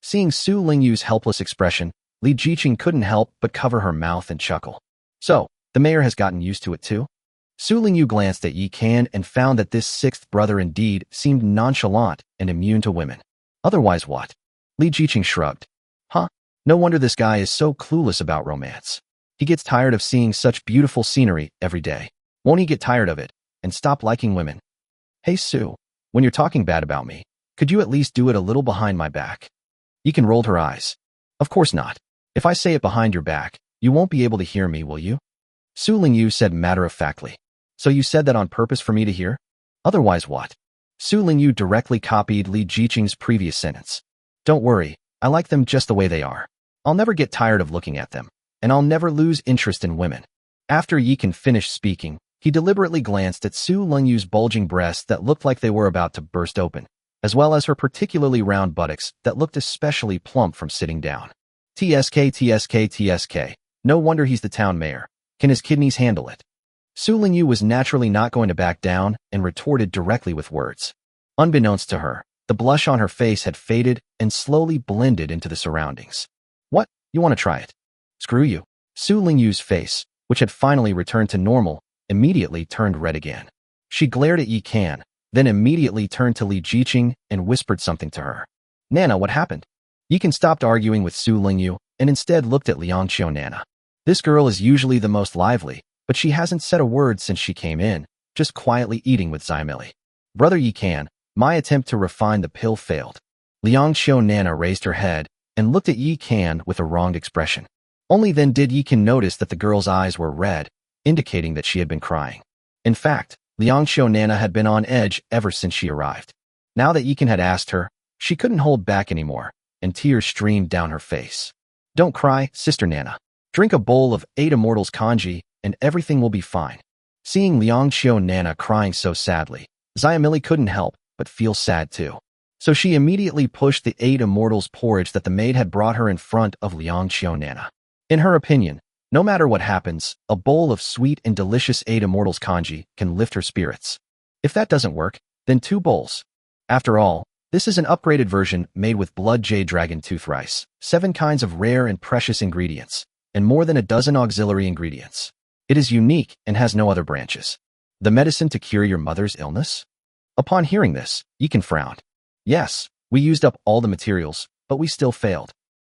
Seeing Su Lingyu's helpless expression, Li Jiqing couldn't help but cover her mouth and chuckle. So, the mayor has gotten used to it too? Su Lingyu glanced at Yi Can and found that this sixth brother indeed seemed nonchalant and immune to women. Otherwise what? Li Jiqing shrugged. Huh? No wonder this guy is so clueless about romance. He gets tired of seeing such beautiful scenery every day. Won't he get tired of it and stop liking women? Hey Su, when you're talking bad about me, could you at least do it a little behind my back? Yi Can rolled her eyes. Of course not. If I say it behind your back, you won't be able to hear me, will you? Su Lingyu said matter-of-factly. So you said that on purpose for me to hear? Otherwise what? Su Lingyu directly copied Li Jiqing's previous sentence. Don't worry, I like them just the way they are. I'll never get tired of looking at them, and I'll never lose interest in women. After Yi Can finished speaking, he deliberately glanced at Su Lingyu's bulging breasts that looked like they were about to burst open, as well as her particularly round buttocks that looked especially plump from sitting down. TSK. No wonder he's the town mayor. Can his kidneys handle it? Su Lingyu was naturally not going to back down and retorted directly with words. Unbeknownst to her, the blush on her face had faded and slowly blended into the surroundings. What? You want to try it? Screw you. Su Lingyu's face, which had finally returned to normal, immediately turned red again. She glared at Yi Can, then immediately turned to Li Jiqing and whispered something to her. Nana, what happened? Yi Can stopped arguing with Su Lingyu and instead looked at Liangqiu Nana. This girl is usually the most lively, but she hasn't said a word since she came in, just quietly eating with Xiaomili. Brother Yi Can, my attempt to refine the pill failed. Liangqiu Nana raised her head and looked at Yi Can with a wronged expression. Only then did Yi Can notice that the girl's eyes were red, indicating that she had been crying. In fact, Liangqiu Nana had been on edge ever since she arrived. Now that Yi Can had asked her, she couldn't hold back anymore, and tears streamed down her face. Don't cry, Sister Nana. Drink a bowl of 8 Immortals kanji, and everything will be fine. Seeing Liangqiu Nana crying so sadly, Xiaomili couldn't help but feel sad too. So she immediately pushed the 8 Immortals porridge that the maid had brought her in front of Liangqiu Nana. In her opinion, no matter what happens, a bowl of sweet and delicious 8 Immortals kanji can lift her spirits. If that doesn't work, then 2 bowls. After all, this is an upgraded version made with blood jade dragon tooth rice, 7 kinds of rare and precious ingredients, and more than a dozen auxiliary ingredients. It is unique and has no other branches. The medicine to cure your mother's illness? Upon hearing this, Yi Can frowned. Yes, we used up all the materials, but we still failed.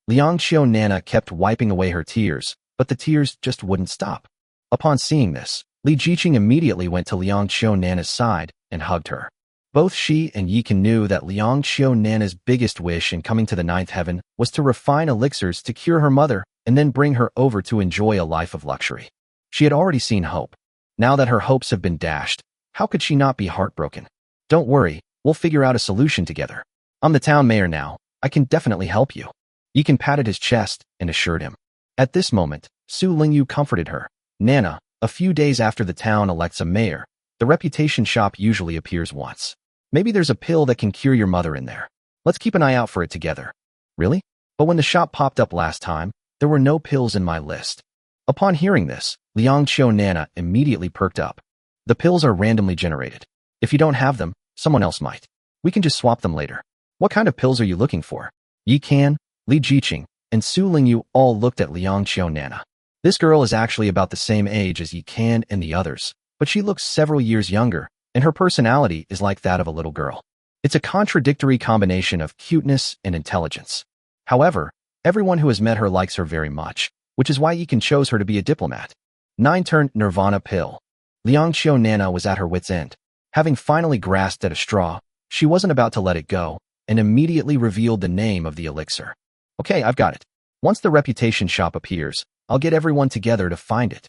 Liangqiu Nana kept wiping away her tears, but the tears just wouldn't stop. Upon seeing this, Li Jiqing immediately went to Liangqiu Nana's side and hugged her. Both she and Yi Can knew that Liangqiu Nana's biggest wish in coming to the 9th heaven was to refine elixirs to cure her mother and then bring her over to enjoy a life of luxury. She had already seen hope. Now that her hopes have been dashed, how could she not be heartbroken? Don't worry, we'll figure out a solution together. I'm the town mayor now. I can definitely help you. Yi Can patted his chest and assured him. At this moment, Su Lingyu comforted her. Nana, a few days after the town elects a mayor, the reputation shop usually appears once. Maybe there's a pill that can cure your mother in there. Let's keep an eye out for it together. Really? But when the shop popped up last time, there were no pills in my list. Upon hearing this, Liangqiu Nana immediately perked up. The pills are randomly generated. If you don't have them, someone else might. We can just swap them later. What kind of pills are you looking for? Yi Can, Li Jiqing, and Su Lingyu all looked at Liangqiu Nana. This girl is actually about the same age as Yi Can and the others, but she looks several years younger, and her personality is like that of a little girl. It's a contradictory combination of cuteness and intelligence. However, everyone who has met her likes her very much, which is why Yi Can chose her to be a diplomat. 9 turned Nirvana pill. Liangqiu Nana was at her wit's end. Having finally grasped at a straw, she wasn't about to let it go, and immediately revealed the name of the elixir. Okay, I've got it. Once the reputation shop appears, I'll get everyone together to find it.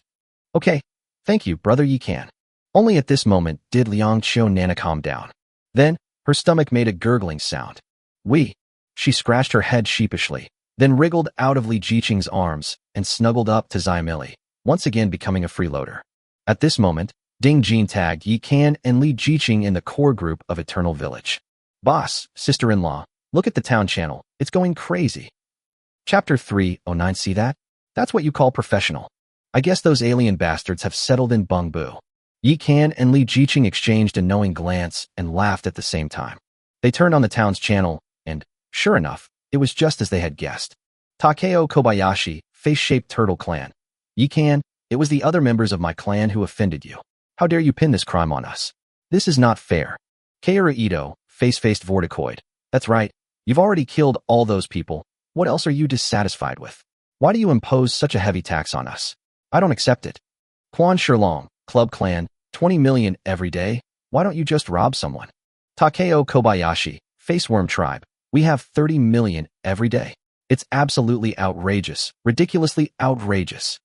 Okay, thank you, brother Yi Can. Only at this moment did Liang Qiu Nana calm down. Then, her stomach made a gurgling sound. She scratched her head sheepishly, then wriggled out of Li Jiqing's arms and snuggled up to Zai once again becoming a freeloader. At this moment, Ding Jin tagged Yi Can and Li Jiqing in the core group of Eternal Village. Boss, sister-in-law, look at the town channel. It's going crazy. Chapter 309. See that? That's what you call professional. I guess those alien bastards have settled in Bungbu. Yi Can and Li Jiqing exchanged a knowing glance and laughed at the same time. They turned on the town's channel, and, sure enough, it was just as they had guessed. Takeo Kobayashi, face-shaped turtle clan. Yi Can, it was the other members of my clan who offended you. How dare you pin this crime on us? This is not fair. Kaira Ito, face-faced vorticoid. That's right, you've already killed all those people. What else are you dissatisfied with? Why do you impose such a heavy tax on us? I don't accept it. Quan Shilong, Club Clan, 20 million every day. Why don't you just rob someone? Takeo Kobayashi, Faceworm Tribe. We have 30 million every day. It's absolutely outrageous, ridiculously outrageous.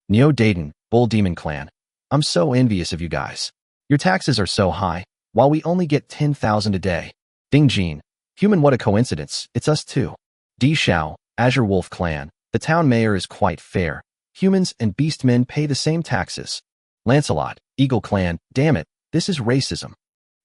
Neo Dayton, Bull Demon Clan. I'm so envious of you guys. Your taxes are so high, while we only get 10,000 a day. Ding Jin, human, what a coincidence, it's us too. Di Shao, Azure Wolf Clan. The town mayor is quite fair. Humans and beastmen pay the same taxes. Lancelot, Eagle Clan, damn it, this is racism.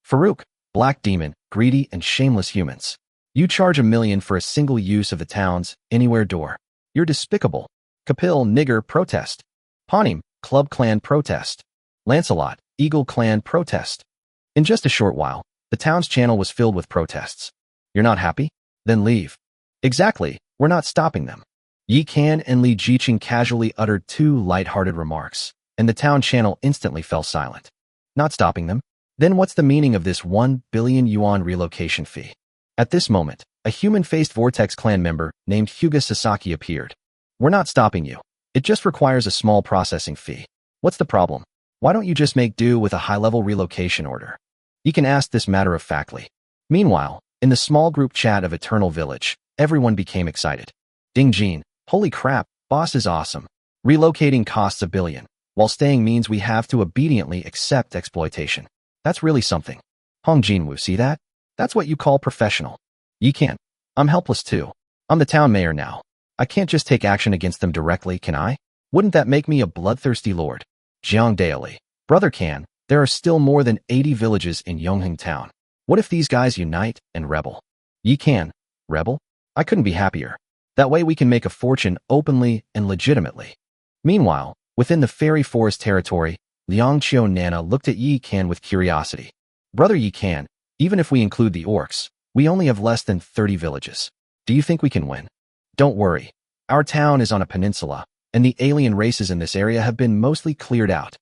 Farouk, Black Demon, greedy and shameless humans. You charge $1 million for a single use of the town's anywhere door. You're despicable. Kapil, Nigger, protest. Panim, Club Clan, protest. Lancelot, Eagle Clan, protest. In just a short while, the town's channel was filled with protests. You're not happy? Then leave. Exactly, we're not stopping them. Yi Can and Li Jiqing casually uttered two light-hearted remarks, and the town channel instantly fell silent. Not stopping them? Then what's the meaning of this 1 billion yuan relocation fee? At this moment, a human-faced Vortex clan member named Hyuga Sasaki appeared. We're not stopping you. It just requires a small processing fee. What's the problem? Why don't you just make do with a high-level relocation order? You can ask this matter-of-factly. Meanwhile, in the small group chat of Eternal Village, everyone became excited. Ding Jin, holy crap, boss is awesome. Relocating costs $1 billion, while staying means we have to obediently accept exploitation. That's really something. Hong Jinwoo, see that? That's what you call professional. You can't. I'm helpless too. I'm the town mayor now. I can't just take action against them directly, can I? Wouldn't that make me a bloodthirsty lord? Jiang Daoli, brother Can, there are still more than 80 villages in Yongheng town. What if these guys unite and rebel? Yi Can, rebel? I couldn't be happier. That way we can make a fortune openly and legitimately. Meanwhile, within the fairy forest territory, Liang Qiu Nana looked at Yi Can with curiosity. Brother Yi Can, even if we include the orcs, we only have less than 30 villages. Do you think we can win? Don't worry. Our town is on a peninsula, and the alien races in this area have been mostly cleared out.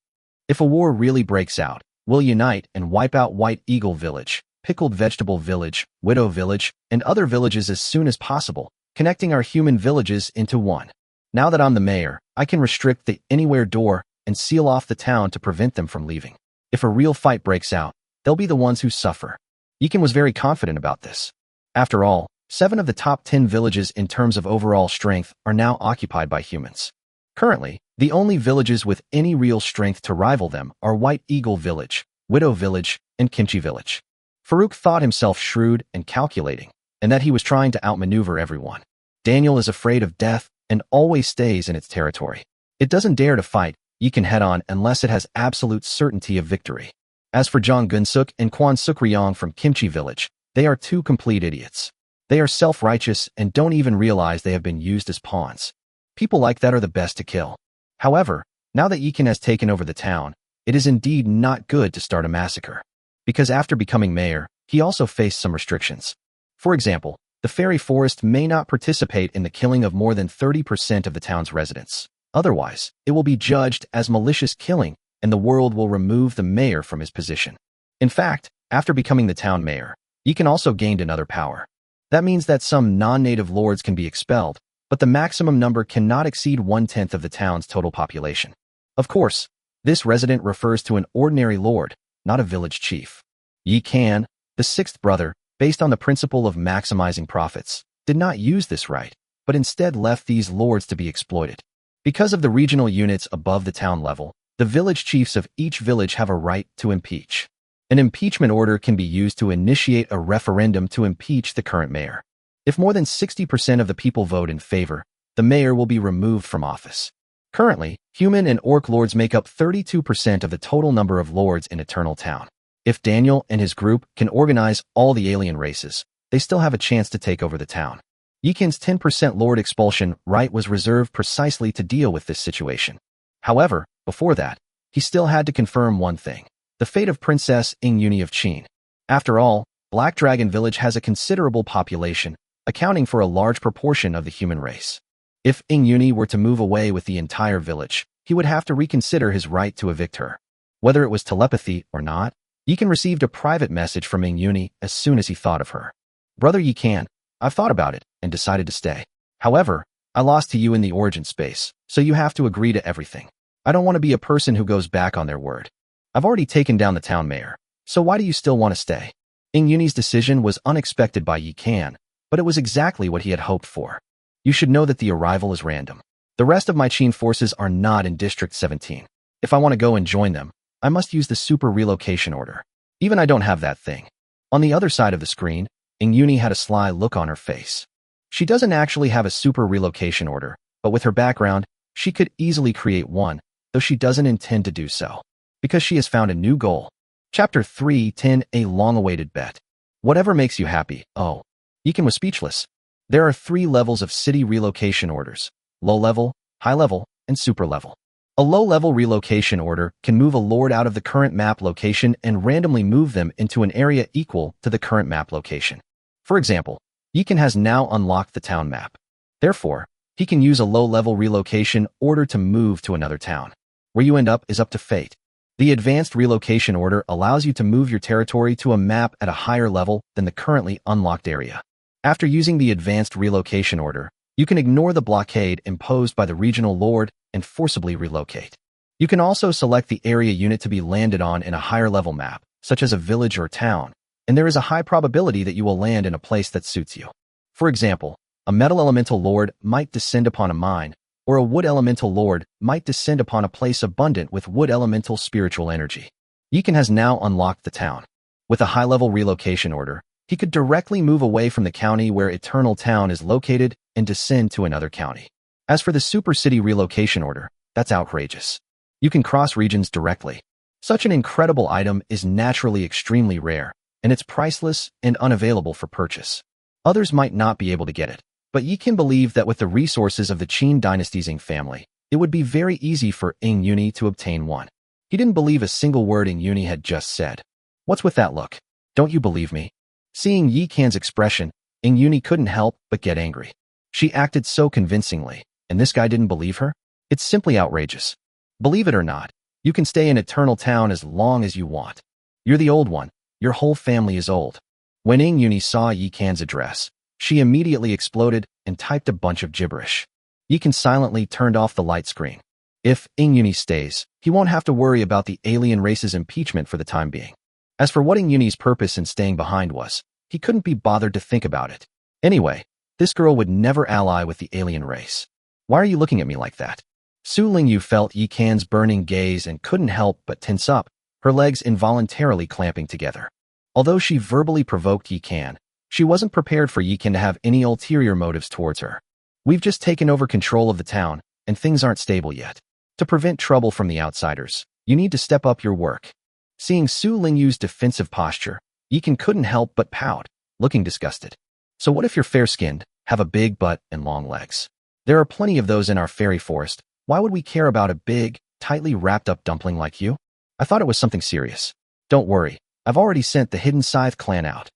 If a war really breaks out, we'll unite and wipe out White Eagle Village, Pickled Vegetable Village, Widow Village, and other villages as soon as possible, connecting our human villages into one. Now that I'm the mayor, I can restrict the anywhere door and seal off the town to prevent them from leaving. If a real fight breaks out, they'll be the ones who suffer. Yikan was very confident about this. After all, 7 of the top 10 villages in terms of overall strength are now occupied by humans. Currently, the only villages with any real strength to rival them are White Eagle Village, Widow Village, and Kimchi Village. Farouk thought himself shrewd and calculating, and that he was trying to outmaneuver everyone. Daniel is afraid of death and always stays in its territory. It doesn't dare to fight Yikan head-on unless it has absolute certainty of victory. As for Zhang Gunsuk and Quan Sukryong from Kimchi Village, they are 2 complete idiots. They are self-righteous and don't even realize they have been used as pawns. People like that are the best to kill. However, now that Yikan has taken over the town, it is indeed not good to start a massacre. Because after becoming mayor, he also faced some restrictions. For example, the fairy forest may not participate in the killing of more than 30% of the town's residents. Otherwise, it will be judged as malicious killing, and the world will remove the mayor from his position. In fact, after becoming the town mayor, Yikan also gained another power. That means that some non-native lords can be expelled, but the maximum number cannot exceed 1/10 of the town's total population. Of course, this resident refers to an ordinary lord, not a village chief. Yi Can, the 6th brother, based on the principle of maximizing profits, did not use this right, but instead left these lords to be exploited. Because of the regional units above the town level, the village chiefs of each village have a right to impeach. An impeachment order can be used to initiate a referendum to impeach the current mayor. If more than 60% of the people vote in favor, the mayor will be removed from office. Currently, human and orc lords make up 32% of the total number of lords in Eternal Town. If Daniel and his group can organize all the alien races, they still have a chance to take over the town. Yikin's 10% lord expulsion right was reserved precisely to deal with this situation. However, before that, he still had to confirm one thing: the fate of Princess Yuni of Qin. After all, Black Dragon Village has a considerable population, accounting for a large proportion of the human race. If Yuni were to move away with the entire village, he would have to reconsider his right to evict her. Whether it was telepathy or not, Yikan received a private message from Yuni as soon as he thought of her. Brother Yikan, I've thought about it and decided to stay. However, I lost to you in the origin space, so you have to agree to everything. I don't want to be a person who goes back on their word. I've already taken down the town mayor, so why do you still want to stay? Yuni's decision was unexpected by Yikan, but it was exactly what he had hoped for. You should know that the arrival is random. The rest of my Qin forces are not in District 17. If I want to go and join them, I must use the super relocation order. Even I don't have that thing. On the other side of the screen, Yuni had a sly look on her face. She doesn't actually have a super relocation order, but with her background, she could easily create one, though she doesn't intend to do so, because she has found a new goal. Chapter 3:10 A long-awaited bet. Whatever makes you happy. Oh. Yikan was speechless. There are 3 levels of city relocation orders: low level, high level, and super level. A low-level relocation order can move a lord out of the current map location and randomly move them into an area equal to the current map location. For example, Yikan has now unlocked the town map. Therefore, he can use a low-level relocation order to move to another town. Where you end up is up to fate. The advanced relocation order allows you to move your territory to a map at a higher level than the currently unlocked area. After using the advanced relocation order, you can ignore the blockade imposed by the regional lord and forcibly relocate. You can also select the area unit to be landed on in a higher level map, such as a village or town, and there is a high probability that you will land in a place that suits you. For example, a metal elemental lord might descend upon a mine, or a wood elemental lord might descend upon a place abundant with wood elemental spiritual energy. Yikan has now unlocked the town. With a high-level relocation order, he could directly move away from the county where Eternal Town is located and descend to another county. As for the Super City relocation order, that's outrageous. You can cross regions directly. Such an incredible item is naturally extremely rare, and it's priceless and unavailable for purchase. Others might not be able to get it, but Yikan believed that with the resources of the Qin dynasty's family, it would be very easy for Yuni to obtain one. He didn't believe a single word Yuni had just said. What's with that look? Don't you believe me? Seeing Yikan's expression, Yuni couldn't help but get angry. She acted so convincingly, and this guy didn't believe her? It's simply outrageous. Believe it or not, you can stay in Eternal Town as long as you want. You're the old one. Your whole family is old. When Yuni saw Yikan's address, she immediately exploded and typed a bunch of gibberish. Yikan silently turned off the light screen. If Yuni stays, he won't have to worry about the alien race's impeachment for the time being. As for what Yuni's purpose in staying behind was, he couldn't be bothered to think about it. Anyway, this girl would never ally with the alien race. Why are you looking at me like that? Su Lingyu felt Yikan's burning gaze and couldn't help but tense up, her legs involuntarily clamping together. Although she verbally provoked Yikan, she wasn't prepared for Yikan to have any ulterior motives towards her. We've just taken over control of the town, and things aren't stable yet. To prevent trouble from the outsiders, you need to step up your work. Seeing Su Lingyu's defensive posture, Yikan couldn't help but pout, looking disgusted. So what if you're fair-skinned, have a big butt, and long legs? There are plenty of those in our fairy forest. Why would we care about a big, tightly wrapped-up dumpling like you? I thought it was something serious. Don't worry, I've already sent the Hidden Scythe clan out.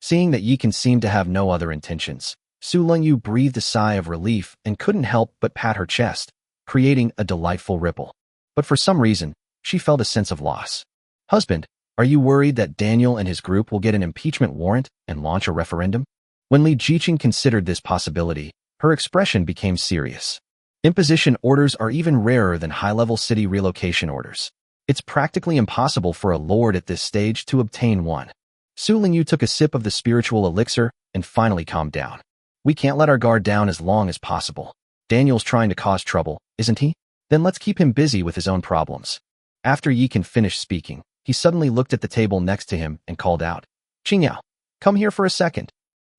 Seeing that Yikan seemed to have no other intentions, Su Lingyu breathed a sigh of relief and couldn't help but pat her chest, creating a delightful ripple. But for some reason, she felt a sense of loss. Husband, are you worried that Daniel and his group will get an impeachment warrant and launch a referendum? When Li Jiqing considered this possibility, her expression became serious. Imposition orders are even rarer than high-level city relocation orders. It's practically impossible for a lord at this stage to obtain one. Su Lingyu took a sip of the spiritual elixir and finally calmed down. We can't let our guard down as long as possible. Daniel's trying to cause trouble, isn't he? Then let's keep him busy with his own problems. After Yi Kan finished speaking, he suddenly looked at the table next to him and called out, Qingyao, come here for a second.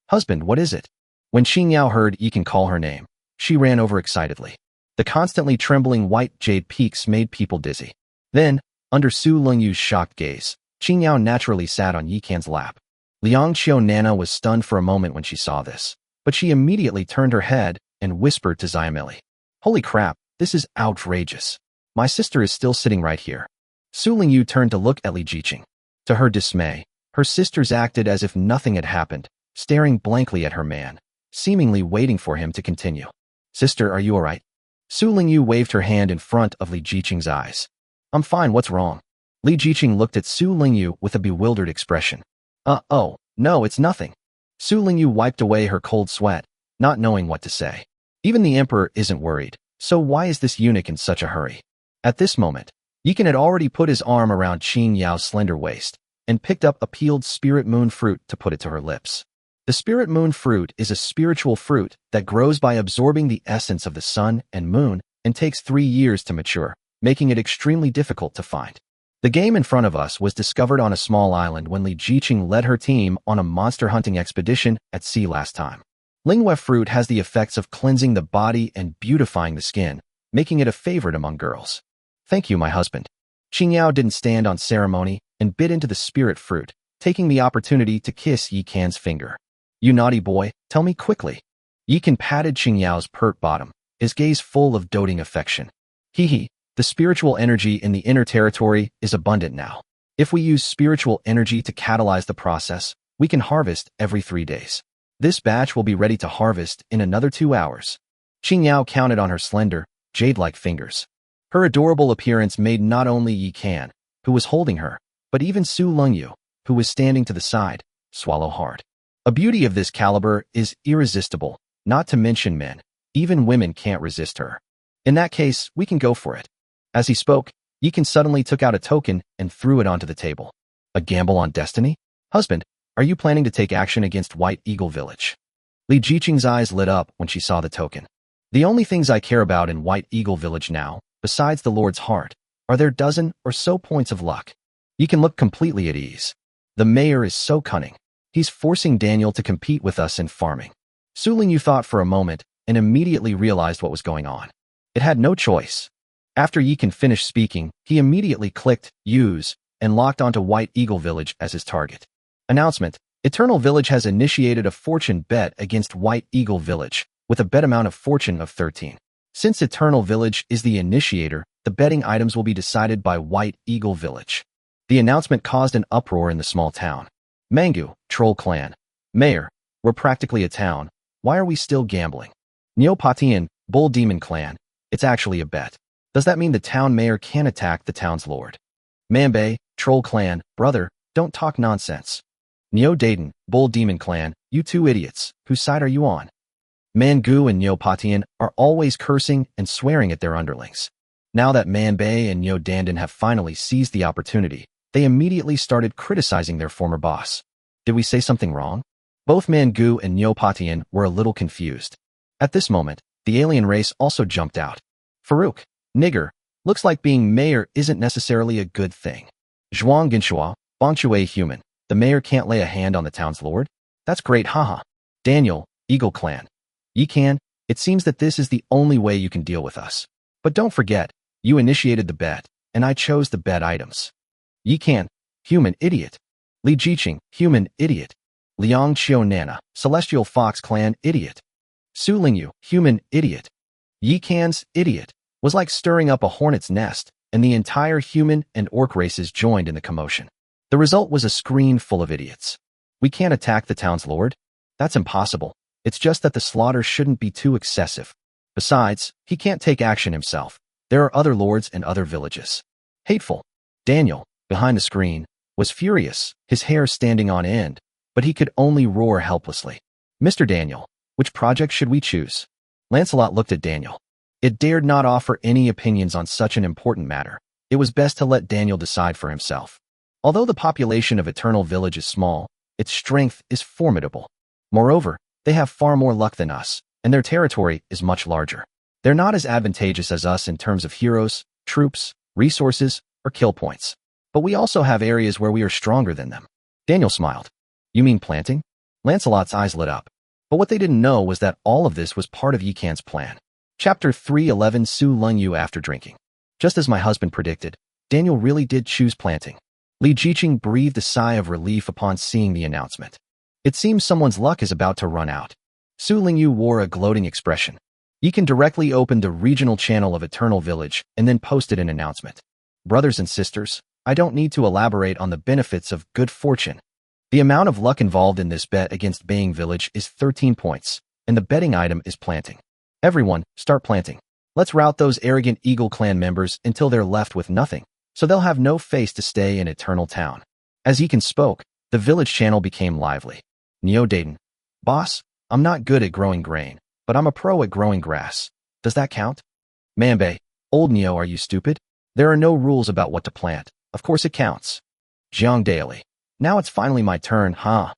Husband, what is it? When Qingyao heard Yi Kan call her name, she ran over excitedly. The constantly trembling white jade peaks made people dizzy. Then, under Su Lingyu's shocked gaze, Qingyao naturally sat on Yi Kan's lap. Liang Qiu Nana was stunned for a moment when she saw this, but she immediately turned her head and whispered to Xiameli, Holy crap, this is outrageous. My sister is still sitting right here. Su Lingyu turned to look at Li Jiqing. To her dismay, her sisters acted as if nothing had happened, staring blankly at her man, seemingly waiting for him to continue. Sister, are you alright? Su Lingyu waved her hand in front of Li Jiqing's eyes. I'm fine, what's wrong? Li Jiqing looked at Su Lingyu with a bewildered expression. Oh, no, it's nothing. Su Lingyu wiped away her cold sweat, not knowing what to say. Even the emperor isn't worried, so why is this eunuch in such a hurry? At this moment, Yi Kan had already put his arm around Qin Yao's slender waist and picked up a peeled spirit moon fruit to put it to her lips. The spirit moon fruit is a spiritual fruit that grows by absorbing the essence of the sun and moon and takes 3 years to mature, making it extremely difficult to find. The game in front of us was discovered on a small island when Li Jiqing led her team on a monster hunting expedition at sea last time. Lingwei fruit has the effects of cleansing the body and beautifying the skin, making it a favorite among girls. Thank you, my husband. Qingyao didn't stand on ceremony and bit into the spirit fruit, taking the opportunity to kiss Yi Kan's finger. You naughty boy, tell me quickly. Yi Kan patted Qingyao's pert bottom, his gaze full of doting affection. Hee, the spiritual energy in the inner territory is abundant now. If we use spiritual energy to catalyze the process, we can harvest every 3 days. This batch will be ready to harvest in another 2 hours. Qingyao counted on her slender, jade-like fingers. Her adorable appearance made not only Yi Kan, who was holding her, but even Su Lingyu, who was standing to the side, swallow hard. A beauty of this caliber is irresistible, not to mention men. Even women can't resist her. In that case, we can go for it. As he spoke, Yi Kan suddenly took out a token and threw it onto the table. A gamble on destiny? Husband, are you planning to take action against White Eagle Village? Li Jiqing's eyes lit up when she saw the token. The only things I care about in White Eagle Village now, besides the Lord's heart, are their dozen or so points of luck. Yi Kan looked completely at ease. The mayor is so cunning. He's forcing Daniel to compete with us in farming. Su Lingyu thought for a moment and immediately realized what was going on. It had no choice. After Yi Kan finished speaking, he immediately clicked Use and locked onto White Eagle Village as his target. Announcement: Eternal Village has initiated a fortune bet against White Eagle Village, with a bet amount of fortune of 13. Since Eternal Village is the initiator, the betting items will be decided by White Eagle Village. The announcement caused an uproar in the small town. Mangu, Troll Clan. Mayor, we're practically a town. Why are we still gambling? Neopatian, Bull Demon Clan. It's actually a bet. Does that mean the town mayor can't attack the town's lord? Manbei, Troll Clan. Brother, don't talk nonsense. Neo Dayton, Bull Demon Clan. You two idiots. Whose side are you on? Mangu and Neopatian are always cursing and swearing at their underlings. Now that Manbei and Neo Dandan have finally seized the opportunity, they immediately started criticizing their former boss. Did we say something wrong? Both Mangu and Neopatian were a little confused. At this moment, the alien race also jumped out. Farouk, nigger, looks like being mayor isn't necessarily a good thing. Zhuang Ginshua, Bongchue human, the mayor can't lay a hand on the town's lord? That's great, haha. Daniel, Eagle Clan. Yi Kan, it seems that this is the only way you can deal with us. But don't forget, you initiated the bet, and I chose the bet items. Yi Kan, human idiot. Li Jiqing, human idiot. Liang Qiu Nana, Celestial Fox Clan idiot. Su Lingyu, human idiot. Yi Kan's idiot was like stirring up a hornet's nest, and the entire human and orc races joined in the commotion. The result was a screen full of idiots. We can't attack the town's lord? That's impossible. It's just that the slaughter shouldn't be too excessive. Besides, he can't take action himself. There are other lords and other villages. Hateful. Daniel, behind the screen, was furious, his hair standing on end, but he could only roar helplessly. Mr. Daniel, which project should we choose? Lancelot looked at Daniel. It dared not offer any opinions on such an important matter. It was best to let Daniel decide for himself. Although the population of Eternal Village is small, its strength is formidable. Moreover, they have far more luck than us, and their territory is much larger. They're not as advantageous as us in terms of heroes, troops, resources, or kill points. But we also have areas where we are stronger than them. Daniel smiled. You mean planting? Lancelot's eyes lit up. But what they didn't know was that all of this was part of Yi Can's plan. Chapter 311 Su Lengyu after drinking. Just as my husband predicted, Daniel really did choose planting. Li Jiqing breathed a sigh of relief upon seeing the announcement. It seems someone's luck is about to run out. Su Lengyu wore a gloating expression. Yi Can directly opened the regional channel of Eternal Village and then posted an announcement. Brothers and sisters, I don't need to elaborate on the benefits of good fortune. The amount of luck involved in this bet against Baying Village is 13 points, and the betting item is planting. Everyone, start planting. Let's rout those arrogant Eagle Clan members until they're left with nothing, so they'll have no face to stay in Eternal Town. As Yi Can spoke, the village channel became lively. Neo Dayton. Boss, I'm not good at growing grain, but I'm a pro at growing grass. Does that count? Manbei. Old Neo, are you stupid? There are no rules about what to plant. Of course it counts. Jiang Daily. Now it's finally my turn, huh?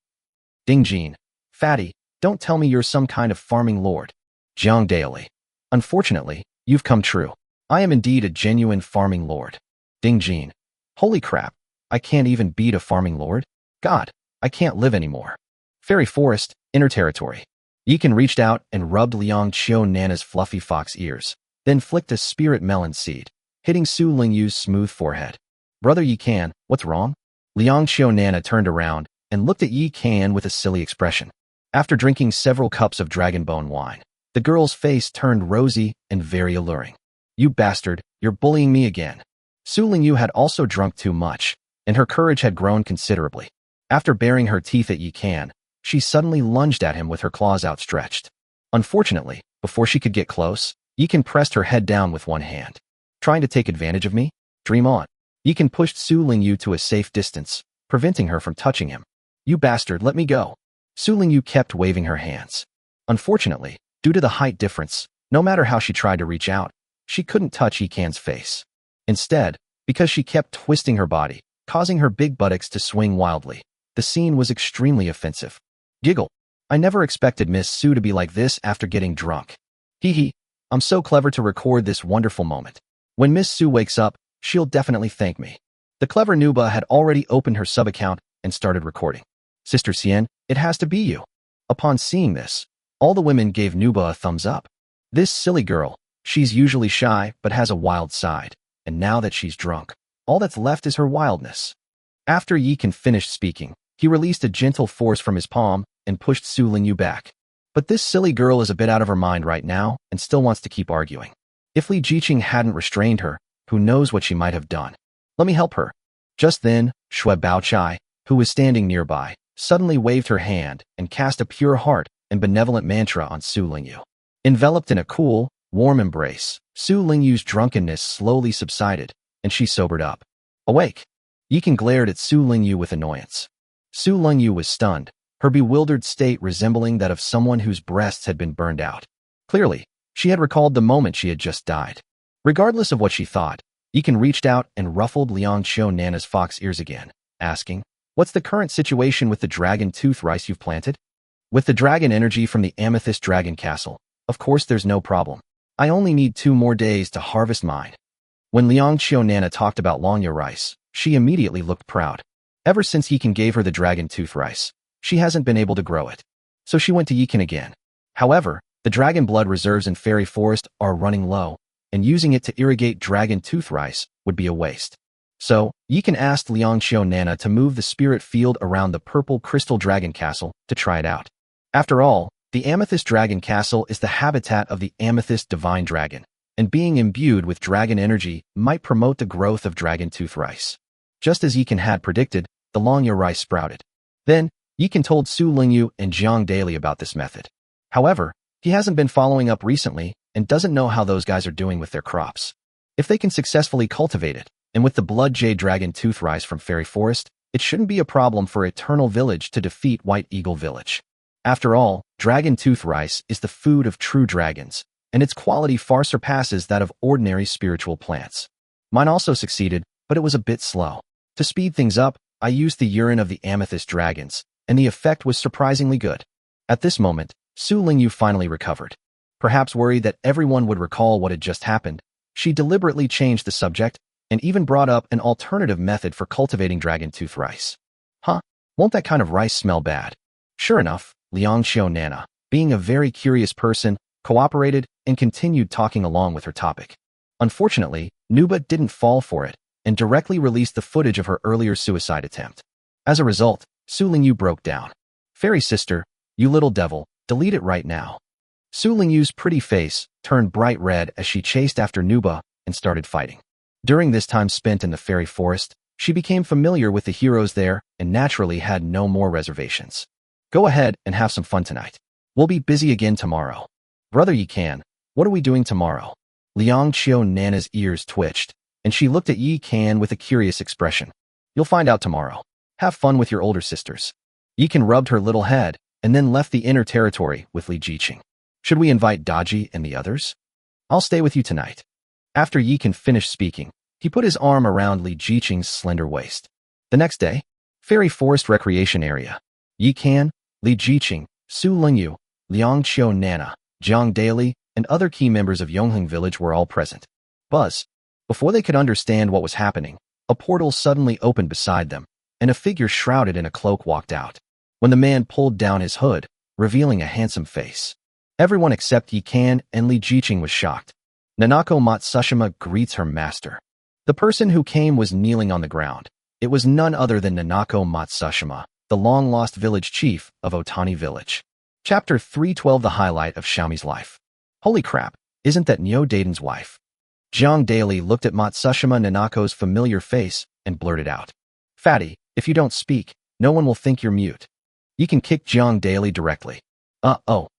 Ding Jin. Fatty, don't tell me you're some kind of farming lord. Jiang Daily. Unfortunately, you've come true. I am indeed a genuine farming lord. Ding Jin. Holy crap, I can't even beat a farming lord? God, I can't live anymore. Fairy Forest, Inner Territory. Yi Can reached out and rubbed Liang Qiu Nana's fluffy fox ears, then flicked a spirit melon seed, hitting Su Lengyu's smooth forehead. Brother Yi Can, what's wrong? Liang Qiu Nana turned around and looked at Yi Can with a silly expression. After drinking several cups of dragon bone wine, the girl's face turned rosy and very alluring. You bastard, you're bullying me again. Su Lengyu had also drunk too much, and her courage had grown considerably. After baring her teeth at Yi Can, she suddenly lunged at him with her claws outstretched. Unfortunately, before she could get close, Yi Can pressed her head down with one hand. Trying to take advantage of me? Dream on. Yi Can pushed Su Lengyu to a safe distance, preventing her from touching him. You bastard, let me go. Su Lengyu kept waving her hands. Unfortunately, due to the height difference, no matter how she tried to reach out, she couldn't touch Yi Can's face. Instead, because she kept twisting her body, causing her big buttocks to swing wildly, the scene was extremely offensive. Giggle. I never expected Miss Su to be like this after getting drunk. Hee hee, I'm so clever to record this wonderful moment. When Miss Su wakes up, she'll definitely thank me. The clever Nuba had already opened her sub-account and started recording. Sister Xian, it has to be you. Upon seeing this, all the women gave Nuba a thumbs up. This silly girl, she's usually shy but has a wild side, and now that she's drunk, all that's left is her wildness. After Yi Can finished speaking, he released a gentle force from his palm and pushed Su Lengyu back. But this silly girl is a bit out of her mind right now and still wants to keep arguing. If Li Jiqing hadn't restrained her, who knows what she might have done. Let me help her. Just then, Shui Baochai, who was standing nearby, suddenly waved her hand and cast a pure heart and benevolent mantra on Su Lengyu. Enveloped in a cool, warm embrace, Su Lengyu's drunkenness slowly subsided, and she sobered up. Awake! Yi Can glared at Su Lengyu with annoyance. Su Lengyu was stunned, her bewildered state resembling that of someone whose breasts had been burned out. Clearly, she had recalled the moment she had just died. Regardless of what she thought, Yi Can reached out and ruffled Liang Qiu Nana's fox ears again, asking, What's the current situation with the dragon tooth rice you've planted? With the dragon energy from the Amethyst Dragon Castle, of course there's no problem. I only need 2 more days to harvest mine. When Liang Qiu Nana talked about Longya rice, she immediately looked proud. Ever since Yi Can gave her the dragon tooth rice, she hasn't been able to grow it. So she went to Yi Can again. However, the dragon blood reserves in Fairy Forest are running low, and using it to irrigate dragon tooth rice would be a waste. So, Yi Can asked Liang Qiu Nana to move the spirit field around the purple crystal dragon castle to try it out. After all, the Amethyst Dragon Castle is the habitat of the Amethyst Divine Dragon, and being imbued with dragon energy might promote the growth of dragon tooth rice. Just as Yi Can had predicted, the Longya rice sprouted. Then, Yi Can told Su Lengyu and Jiang Daily about this method. However, he hasn't been following up recently and doesn't know how those guys are doing with their crops. If they can successfully cultivate it, and with the Blood Jade Dragon tooth rice from Fairy Forest, it shouldn't be a problem for Eternal Village to defeat White Eagle Village. After all, dragon tooth rice is the food of true dragons, and its quality far surpasses that of ordinary spiritual plants. Mine also succeeded, but it was a bit slow. To speed things up, I used the urine of the amethyst dragons, and the effect was surprisingly good. At this moment, Su Lingyu finally recovered. Perhaps worried that everyone would recall what had just happened, she deliberately changed the subject and even brought up an alternative method for cultivating dragon tooth rice. Huh? Won't that kind of rice smell bad? Sure enough, Liang Xiao Nana, being a very curious person, cooperated and continued talking along with her topic. Unfortunately, Nuba didn't fall for it and directly released the footage of her earlier suicide attempt. As a result, Su Lingyu broke down. Fairy sister, you little devil, delete it right now. Su Lingyu's pretty face turned bright red as she chased after Nuba and started fighting. During this time spent in the fairy forest, she became familiar with the heroes there and naturally had no more reservations. Go ahead and have some fun tonight. We'll be busy again tomorrow. Brother Yi Kan, what are we doing tomorrow? Liang Xiao Nana's ears twitched, and she looked at Yi Kan with a curious expression. You'll find out tomorrow. Have fun with your older sisters. Yi Kan rubbed her little head and then left the inner territory with Li Jiqing. Should we invite Daji and the others? I'll stay with you tonight. After Yi Kan finished speaking, he put his arm around Li Jiqing's slender waist. The next day, Fairy Forest Recreation Area. Yi Kan, Li Jiqing, Su Lingyu, Liang Xiao Nana, Jiang Daily, and other key members of Yongheng Village were all present. Buzz. Before they could understand what was happening, a portal suddenly opened beside them, and a figure shrouded in a cloak walked out. When the man pulled down his hood, revealing a handsome face, everyone except Yi Kan and Li Jiqing was shocked. Nanako Matsushima greets her master. The person who came was kneeling on the ground. It was none other than Nanako Matsushima, the long-lost village chief of Otani Village. Chapter 312, the highlight of Xiaomi's life. Holy crap, isn't that Nyo Daiden's wife? Jiang Daily looked at Matsushima Nanako's familiar face and blurted out. Fatty, if you don't speak, no one will think you're mute. You can kick Jiang Daily directly. Although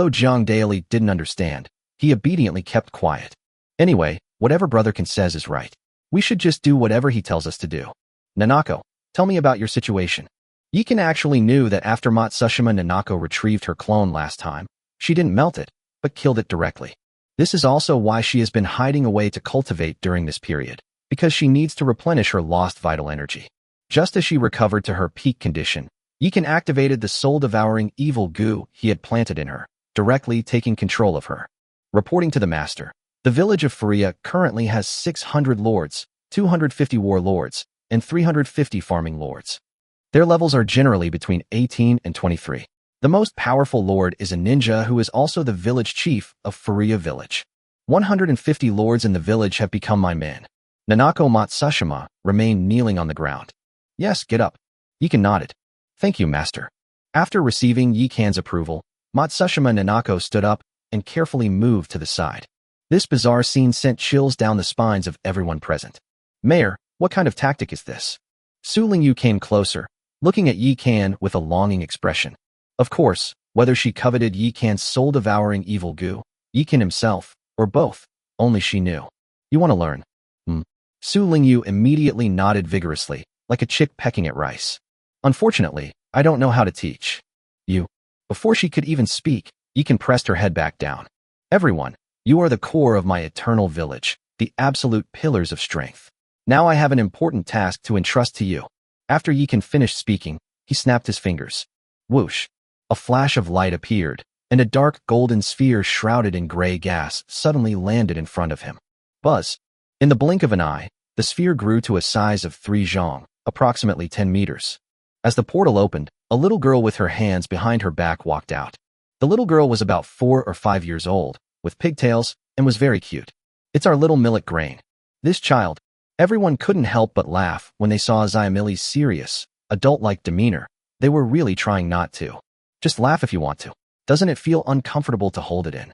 Jiang Daily didn't understand, he obediently kept quiet. Anyway, whatever Brotherkin says is right. We should just do whatever he tells us to do. Nanako, tell me about your situation. Yi Kan actually knew that after Matsushima Nanako retrieved her clone last time, she didn't melt it, but killed it directly. This is also why she has been hiding away to cultivate during this period, because she needs to replenish her lost vital energy. Just as she recovered to her peak condition, Yi Kan activated the soul-devouring evil goo he had planted in her, directly taking control of her. Reporting to the master, the village of Faria currently has 600 lords, 250 warlords, and 350 farming lords. Their levels are generally between 18 and 23. The most powerful lord is a ninja who is also the village chief of Faria Village. 150 lords in the village have become my men. Nanako Matsushima remained kneeling on the ground. Yes, get up. Yi Kan nodded. Thank you, master. After receiving Yi Kan's approval, Matsushima Nanako stood up and carefully moved to the side. This bizarre scene sent chills down the spines of everyone present. Mayor, what kind of tactic is this? Su Lingyu came closer, looking at Yi Kan with a longing expression. Of course, whether she coveted Yi Kan's soul-devouring evil goo, Yi Kan himself, or both, only she knew. You want to learn? Su Lingyu immediately nodded vigorously, like a chick pecking at rice. Unfortunately, I don't know how to teach. You. Before she could even speak, Yi Kan pressed her head back down. Everyone, you are the core of my eternal village, the absolute pillars of strength. Now I have an important task to entrust to you. After Yi Kan finished speaking, he snapped his fingers. Whoosh. A flash of light appeared, and a dark golden sphere shrouded in gray gas suddenly landed in front of him. Buzz. In the blink of an eye, the sphere grew to a size of 3 zhong, approximately 10 meters. As the portal opened, a little girl with her hands behind her back walked out. The little girl was about 4 or 5 years old, with pigtails, and was very cute. It's our little millet grain. This child. Everyone couldn't help but laugh when they saw Xiamili's serious, adult-like demeanor. They were really trying not to. Just laugh if you want to. Doesn't it feel uncomfortable to hold it in?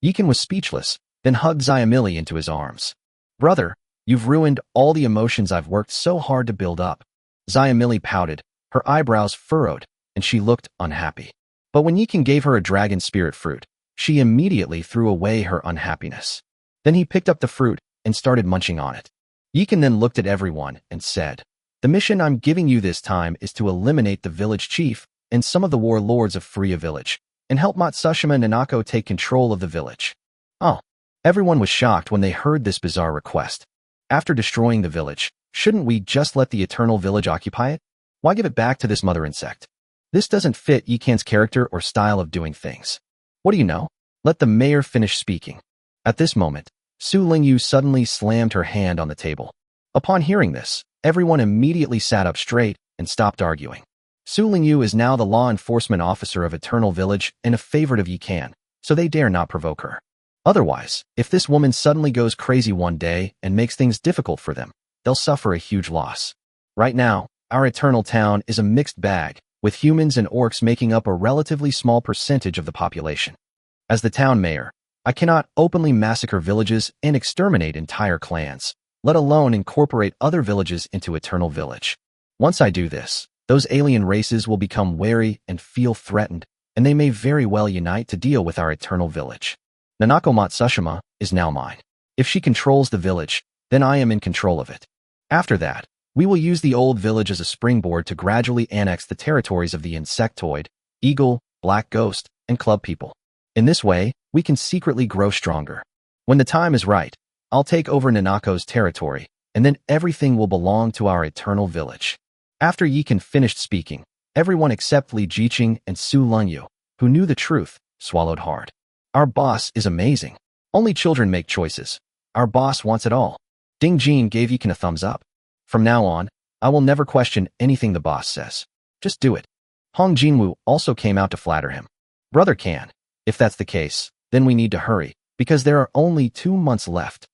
Yi Kan was speechless, then hugged Xiamili into his arms. Brother, you've ruined all the emotions I've worked so hard to build up. Xiamili pouted, her eyebrows furrowed, and she looked unhappy. But when Yi Kan gave her a dragon spirit fruit, she immediately threw away her unhappiness. Then he picked up the fruit and started munching on it. Yi Kan then looked at everyone and said, the mission I'm giving you this time is to eliminate the village chief and some of the warlords of Faria Village, and help Matsushima Nanako take control of the village. Oh. Everyone was shocked when they heard this bizarre request. After destroying the village, Shouldn't we just let the Eternal Village occupy it? Why give it back to this mother insect? This doesn't fit Yikan's character or style of doing things. What do you know? Let the mayor finish speaking. At this moment, Su Lingyu suddenly slammed her hand on the table. Upon hearing this, everyone immediately sat up straight and stopped arguing. Su Lingyu is now the law enforcement officer of Eternal Village and a favorite of Yikan, so they dare not provoke her. Otherwise, if this woman suddenly goes crazy one day and makes things difficult for them, they'll suffer a huge loss. Right now, our Eternal Town is a mixed bag, with humans and orcs making up a relatively small percentage of the population. As the town mayor, I cannot openly massacre villages and exterminate entire clans, let alone incorporate other villages into Eternal Village. Once I do this, those alien races will become wary and feel threatened, and they may very well unite to deal with our Eternal Village. Nanako Matsushima is now mine. If she controls the village, then I am in control of it. After that, we will use the old village as a springboard to gradually annex the territories of the insectoid, eagle, black ghost, and club people. In this way, we can secretly grow stronger. When the time is right, I'll take over Nanako's territory, and then everything will belong to our Eternal Village. After Yikan finished speaking, everyone except Li Jiqing and Su Lingyu, who knew the truth, swallowed hard. Our boss is amazing. Only children make choices. Our boss wants it all. Ding Jin gave Yikan a thumbs up. From now on, I will never question anything the boss says. Just do it. Hong Jinwoo also came out to flatter him. Brother Can, if that's the case, then we need to hurry, because there are only 2 months left.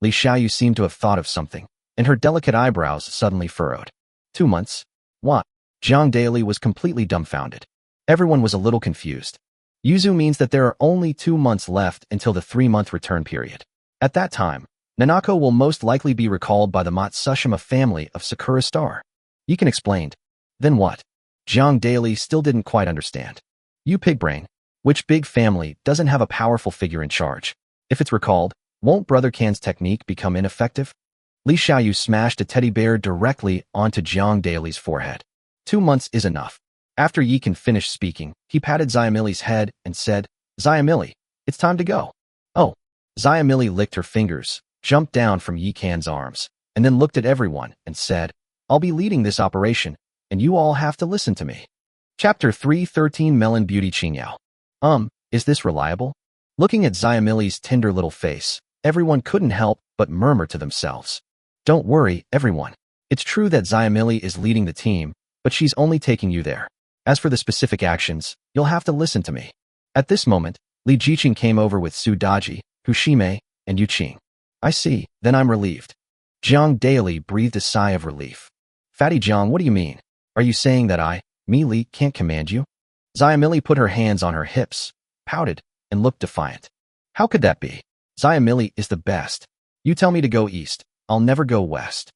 Li Xiaoyu seemed to have thought of something, and her delicate eyebrows suddenly furrowed. 2 months? What? Jiang Daily was completely dumbfounded. Everyone was a little confused. Yuzu means that there are only 2 months left until the 3-month return period. At that time, Nanako will most likely be recalled by the Matsushima family of Sakura Star. Yikan explained. Then what? Jiang Daily still didn't quite understand. You pigbrain. Which big family doesn't have a powerful figure in charge? If it's recalled, won't Brother Can's technique become ineffective? Li Xiaoyu smashed a teddy bear directly onto Jiang Daily's forehead. 2 months is enough. After Yikan finished speaking, he patted Xiamili's head and said, Xiamili, it's time to go. Oh. Xiamili licked her fingers, jumped down from Yikan's arms, and then looked at everyone and said, I'll be leading this operation, and you all have to listen to me. Chapter 313 Melon Beauty Qingyao. Is this reliable? Looking at Xiamili's tender little face, everyone couldn't help but murmur to themselves. Don't worry, everyone. It's true that Xiamili is leading the team, but she's only taking you there. As for the specific actions, you'll have to listen to me. At this moment, Li Jiqing came over with Su Daji, Hushime, and Yuqing. I see, then I'm relieved. Jiang Daily breathed a sigh of relief. Fatty Jiang, what do you mean? Are you saying that me Li, can't command you? Xiamili put her hands on her hips, pouted, and looked defiant. How could that be? Xiamili is the best. You tell me to go east, I'll never go west.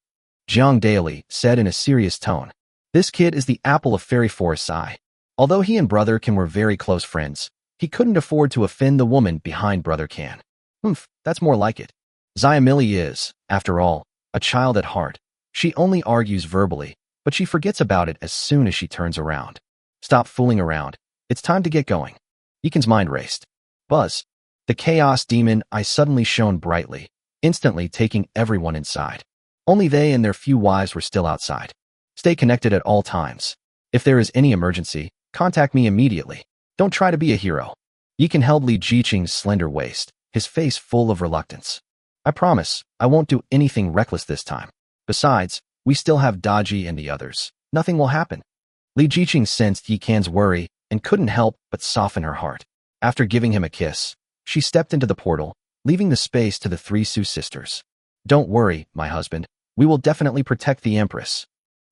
Jiang Daily said in a serious tone. This kid is the apple of Fairy Forest's eye. Although he and Brother Can were very close friends, he couldn't afford to offend the woman behind Brother Can. That's more like it. Xiamili is, after all, a child at heart. She only argues verbally, but she forgets about it as soon as she turns around. Stop fooling around. It's time to get going. Yikan's mind raced. Buzz. The chaos demon eye suddenly shone brightly, instantly taking everyone inside. Only they and their few wives were still outside. Stay connected at all times. If there is any emergency, contact me immediately. Don't try to be a hero. Yikan held Li Jiqing's slender waist, his face full of reluctance. I promise, I won't do anything reckless this time. Besides, we still have Daji and the others. Nothing will happen. Li Jiqing sensed Yikan's worry and couldn't help but soften her heart. After giving him a kiss, she stepped into the portal, leaving the space to the 3 Su sisters. Don't worry, my husband. We will definitely protect the Empress.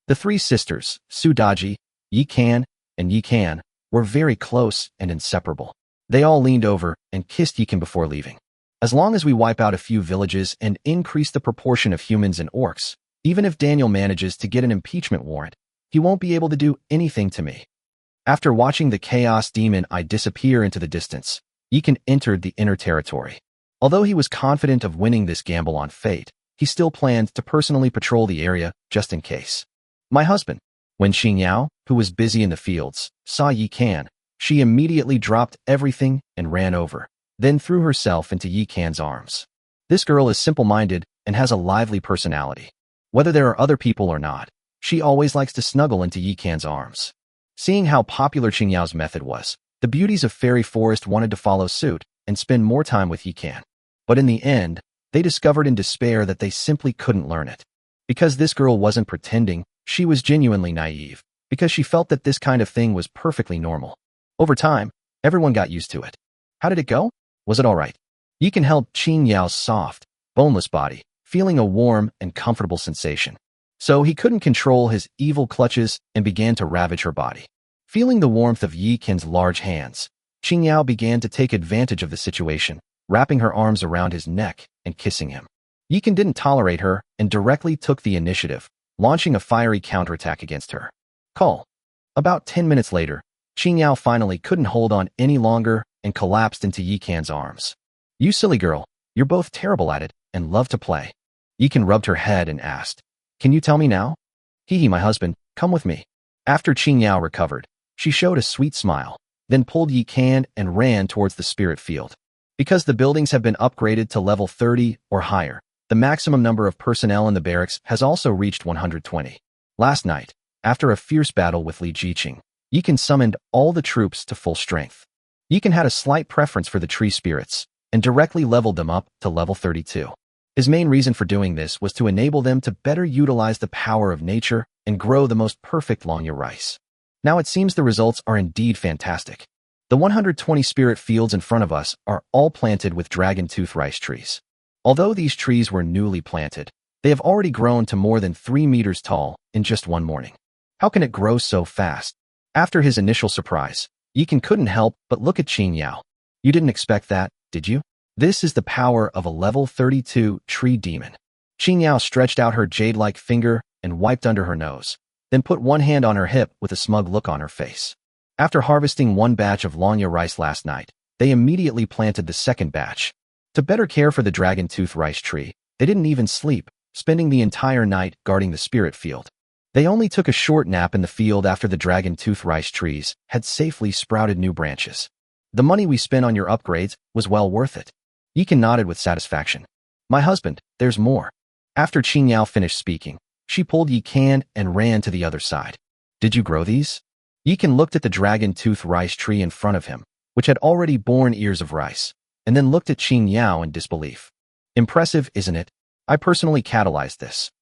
The 3 sisters, Su Daji, Yikan, and Yikan, were very close and inseparable. They all leaned over and kissed Yikan before leaving. As long as we wipe out a few villages and increase the proportion of humans and orcs, even if Daniel manages to get an impeachment warrant, he won't be able to do anything to me. After watching the chaos demon eye disappear into the distance, Yikan entered the inner territory. Although he was confident of winning this gamble on fate, he still planned to personally patrol the area just in case. My husband. When Xingyao, who was busy in the fields, saw Yikan, she immediately dropped everything and ran over, then threw herself into Yikan's arms. This girl is simple-minded and has a lively personality. Whether there are other people or not, she always likes to snuggle into Yikan's arms. Seeing how popular Qingyao's method was, the beauties of Fairy Forest wanted to follow suit and spend more time with Yikan. But in the end, they discovered in despair that they simply couldn't learn it. Because this girl wasn't pretending, she was genuinely naive, because she felt that this kind of thing was perfectly normal. Over time, everyone got used to it. How did it go? Was it all right? Yikan held Qingyao's soft, boneless body, feeling a warm and comfortable sensation. So he couldn't control his evil clutches and began to ravage her body. Feeling the warmth of Yikan's large hands, Qingyao began to take advantage of the situation, wrapping her arms around his neck and kissing him. Yikan didn't tolerate her and directly took the initiative, launching a fiery counterattack against her. Call. About 10 minutes later, Qingyao finally couldn't hold on any longer and collapsed into Yikan's arms. You silly girl, you're both terrible at it and love to play. Yikan rubbed her head and asked, Can you tell me now? Hee, my husband, come with me. After Qingyao recovered, she showed a sweet smile, then pulled Yikan and ran towards the spirit field. Because the buildings have been upgraded to level 30 or higher, the maximum number of personnel in the barracks has also reached 120. Last night, after a fierce battle with Li Jiqing, Yikan summoned all the troops to full strength. Yikan had a slight preference for the tree spirits and directly leveled them up to level 32. His main reason for doing this was to enable them to better utilize the power of nature and grow the most perfect Longya rice. Now it seems the results are indeed fantastic. The 120 spirit fields in front of us are all planted with dragon tooth rice trees. Although these trees were newly planted, they have already grown to more than 3 meters tall in just one morning. How can it grow so fast? After his initial surprise, Yikan couldn't help but look at Qingyao. You didn't expect that, did you? This is the power of a level 32 tree demon. Qingyao stretched out her jade-like finger and wiped under her nose, then put one hand on her hip with a smug look on her face. After harvesting one batch of Longya rice last night, they immediately planted the second batch. To better care for the dragon tooth rice tree, they didn't even sleep, spending the entire night guarding the spirit field. They only took a short nap in the field after the dragon tooth rice trees had safely sprouted new branches. The money we spent on your upgrades was well worth it. Yikan nodded with satisfaction. My husband, there's more. After Qingyao finished speaking, she pulled Yikan and ran to the other side. Did you grow these? Yikan looked at the dragon tooth rice tree in front of him, which had already borne ears of rice, and then looked at Qingyao in disbelief. Impressive, isn't it? I personally catalyzed this.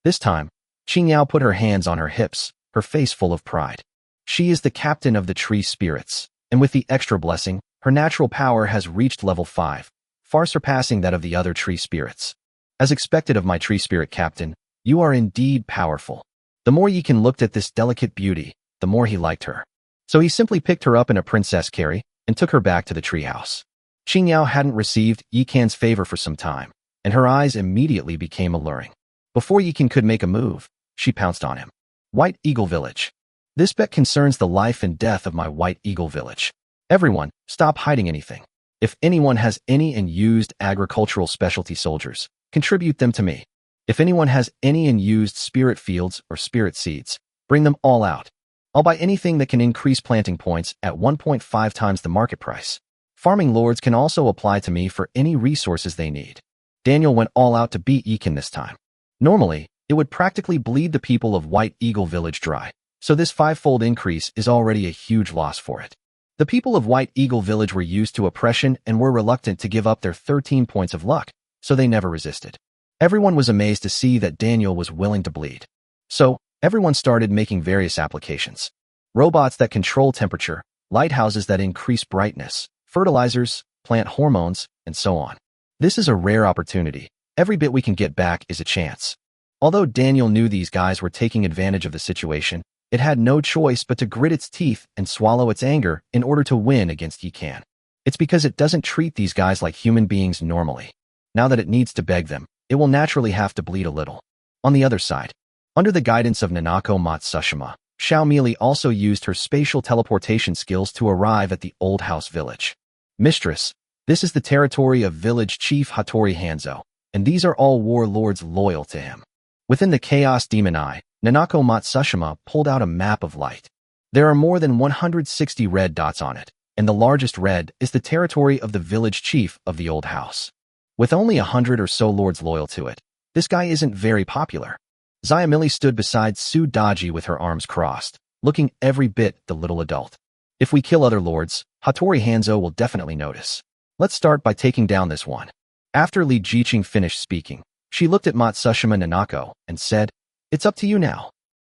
This time, Qingyao put her hands on her hips, her face full of pride. She is the captain of the tree spirits, and with the extra blessing, her natural power has reached level 5, far surpassing that of the other tree spirits. As expected of my tree spirit captain, you are indeed powerful. The more Yikan looked at this delicate beauty, the more he liked her. So he simply picked her up in a princess carry and took her back to the treehouse. Qingyao hadn't received Yikan's favor for some time, and her eyes immediately became alluring. Before Yikan could make a move, she pounced on him. White Eagle Village. This bet concerns the life and death of my White Eagle Village. Everyone, stop hiding anything. If anyone has any unused agricultural specialty soldiers, contribute them to me. If anyone has any unused spirit fields or spirit seeds, bring them all out. I'll buy anything that can increase planting points at 1.5 times the market price. Farming lords can also apply to me for any resources they need. Daniel went all out to beat Yikan this time. Normally, it would practically bleed the people of White Eagle Village dry, so this 5-fold increase is already a huge loss for it. The people of White Eagle Village were used to oppression and were reluctant to give up their 13 points of luck, so they never resisted. Everyone was amazed to see that Daniel was willing to bleed. So, everyone started making various applications. Robots that control temperature, lighthouses that increase brightness, fertilizers, plant hormones, and so on. This is a rare opportunity. Every bit we can get back is a chance. Although Daniel knew these guys were taking advantage of the situation, it had no choice but to grit its teeth and swallow its anger in order to win against Yikan. It's because it doesn't treat these guys like human beings normally. Now that it needs to beg them, it will naturally have to bleed a little. On the other side, under the guidance of Nanako Matsushima, Xiao Meili also used her spatial teleportation skills to arrive at the Old House Village. Mistress, this is the territory of Village Chief Hattori Hanzo, and these are all warlords loyal to him. Within the Chaos Demon Eye, Nanako Matsushima pulled out a map of light. There are more than 160 red dots on it, and the largest red is the territory of the village chief of the old house. With only 100 or so lords loyal to it, this guy isn't very popular. Xiamili stood beside Su Daji with her arms crossed, looking every bit the little adult. If we kill other lords, Hattori Hanzo will definitely notice. Let's start by taking down this one. After Li Jiqing finished speaking, she looked at Matsushima Nanako and said, "It's up to you now."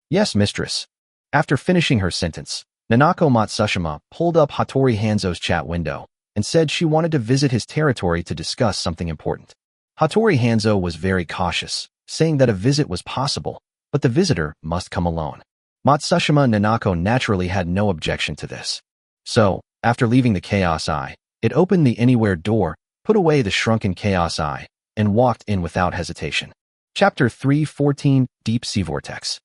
"Yes, mistress." After finishing her sentence, Nanako Matsushima pulled up Hattori Hanzo's chat window and said she wanted to visit his territory to discuss something important. Hattori Hanzo was very cautious, saying that a visit was possible, but the visitor must come alone. Matsushima Nanako naturally had no objection to this. So, after leaving the Chaos Eye, it opened the Anywhere door, put away the shrunken Chaos Eye, and walked in without hesitation. Chapter 3:14 Deep Sea Vortex.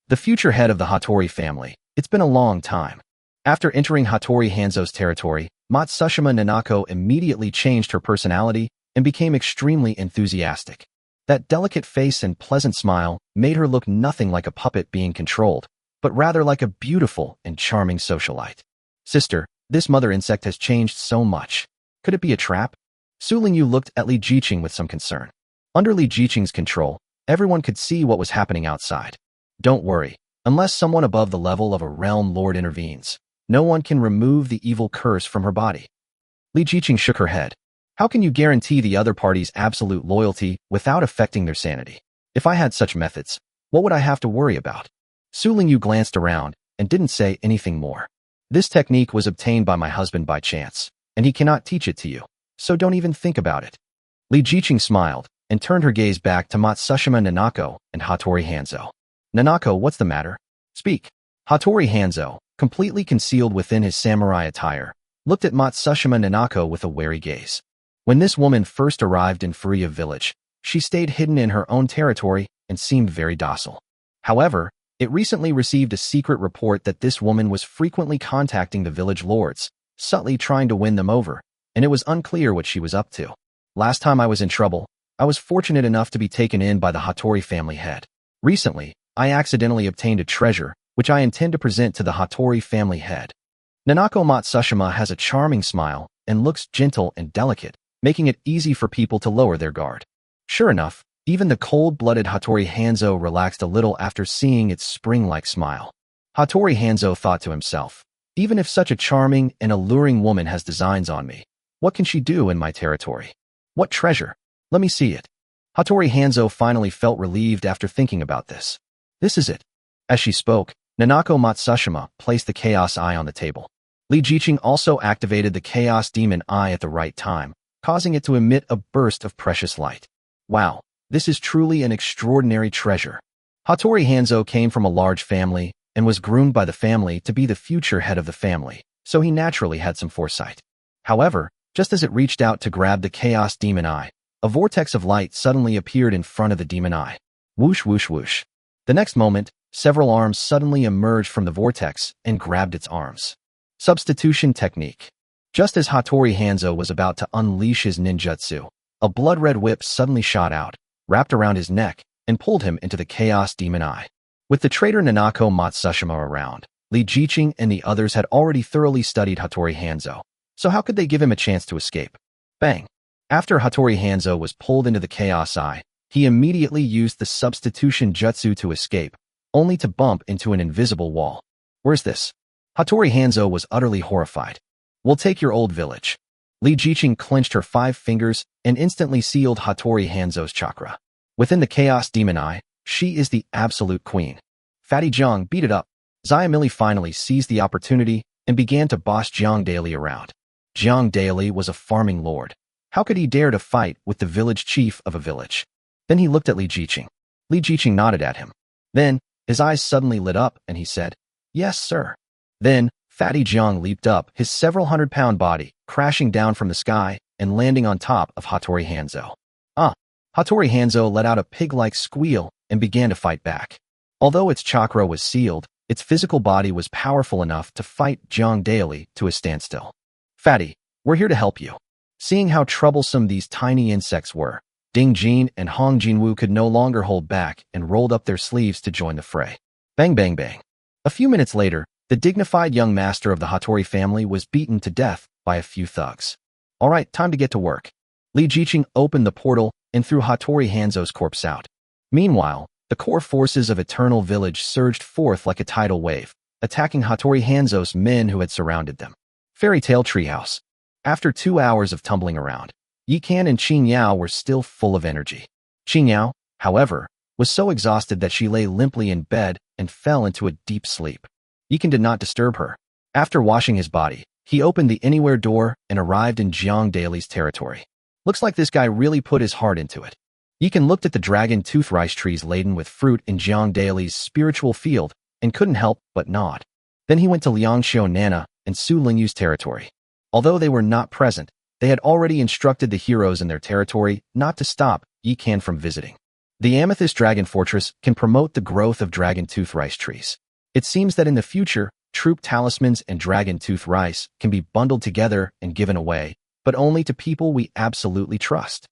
The future head of the Hattori family. It's been a long time. After entering Hattori Hanzo's territory, Matsushima Nanako immediately changed her personality and became extremely enthusiastic. That delicate face and pleasant smile made her look nothing like a puppet being controlled, but rather like a beautiful and charming socialite. "Sister, this mother insect has changed so much. Could it be a trap?" Su Lingyu looked at Li Jiqing with some concern. Under Li Jiqing's control, everyone could see what was happening outside. "Don't worry, unless someone above the level of a realm lord intervenes, no one can remove the evil curse from her body." Li Jiqing shook her head. "How can you guarantee the other party's absolute loyalty without affecting their sanity? If I had such methods, what would I have to worry about?" Su Lingyu glanced around and didn't say anything more. "This technique was obtained by my husband by chance, and he cannot teach it to you, so don't even think about it." Li Jiqing smiled and turned her gaze back to Matsushima Nanako and Hattori Hanzo. "Nanako, what's the matter? Speak." Hattori Hanzo, completely concealed within his samurai attire, looked at Matsushima Nanako with a wary gaze. When this woman first arrived in Furia village, she stayed hidden in her own territory and seemed very docile. However, it recently received a secret report that this woman was frequently contacting the village lords, subtly trying to win them over, and it was unclear what she was up to. "Last time I was in trouble, I was fortunate enough to be taken in by the Hattori family head. Recently, I accidentally obtained a treasure, which I intend to present to the Hattori family head." Nanako Matsushima has a charming smile and looks gentle and delicate, making it easy for people to lower their guard. Sure enough, even the cold-blooded Hattori Hanzo relaxed a little after seeing its spring-like smile. Hattori Hanzo thought to himself, "Even if such a charming and alluring woman has designs on me, what can she do in my territory? What treasure? Let me see it." Hattori Hanzo finally felt relieved after thinking about this. "This is it." As she spoke, Nanako Matsushima placed the Chaos Eye on the table. Li Jiqing also activated the Chaos Demon Eye at the right time, causing it to emit a burst of precious light. "Wow, this is truly an extraordinary treasure." Hattori Hanzo came from a large family and was groomed by the family to be the future head of the family, so he naturally had some foresight. However, just as it reached out to grab the Chaos Demon Eye, a vortex of light suddenly appeared in front of the demon eye. Whoosh, whoosh, whoosh. The next moment, several arms suddenly emerged from the vortex and grabbed its arms. Substitution technique. Just as Hattori Hanzo was about to unleash his ninjutsu, a blood-red whip suddenly shot out, wrapped around his neck, and pulled him into the Chaos Demon Eye. With the traitor Nanako Matsushima around, Li Jiqing and the others had already thoroughly studied Hattori Hanzo, so how could they give him a chance to escape? Bang! After Hattori Hanzo was pulled into the Chaos Eye, he immediately used the substitution jutsu to escape, only to bump into an invisible wall. "Where's this?" Hattori Hanzo was utterly horrified. "We'll take your old village." Li Jiqing clenched her 5 fingers and instantly sealed Hattori Hanzo's chakra. Within the Chaos Demon Eye, she is the absolute queen. Fatty Jiang, beat it up. Xiamili finally seized the opportunity and began to boss Jiang Daily around. Jiang Daily was a farming lord. How could he dare to fight with the village chief of a village? Then he looked at Li Jiqing. Li Jiqing nodded at him. Then, his eyes suddenly lit up and he said, "Yes, sir." Then, Fatty Jiang leaped up, his several hundred-pound body crashing down from the sky and landing on top of Hattori Hanzo. Hattori Hanzo let out a pig-like squeal and began to fight back. Although its chakra was sealed, its physical body was powerful enough to fight Jiang Daily to a standstill. "Fatty, we're here to help you." Seeing how troublesome these tiny insects were, Ding Jin and Hong Jinwoo could no longer hold back and rolled up their sleeves to join the fray. Bang, bang, bang. A few minutes later, the dignified young master of the Hattori family was beaten to death by a few thugs. "All right, time to get to work." Li Jiqing opened the portal and threw Hattori Hanzo's corpse out. Meanwhile, The core forces of Eternal Village surged forth like a tidal wave, attacking Hattori Hanzo's men who had surrounded them. Fairy Tale Treehouse. After 2 hours of tumbling around, Yikan and Qing Yao were still full of energy. Qing Yao, however, was so exhausted that she lay limply in bed and fell into a deep sleep. Yikan did not disturb her. After washing his body, he opened the anywhere door and arrived in Jiang Daily's territory. Looks like this guy really put his heart into it. Yikan looked at the dragon tooth rice trees laden with fruit in Jiang Daily's spiritual field and couldn't help but nod. Then he went to Liangxiu Nana and Su Lingyu's territory. Although they were not present, they had already instructed the heroes in their territory not to stop Yikan from visiting. The Amethyst Dragon Fortress can promote the growth of dragon tooth rice trees. It seems that in the future, troop talismans and dragon tooth rice can be bundled together and given away, but only to people we absolutely trust.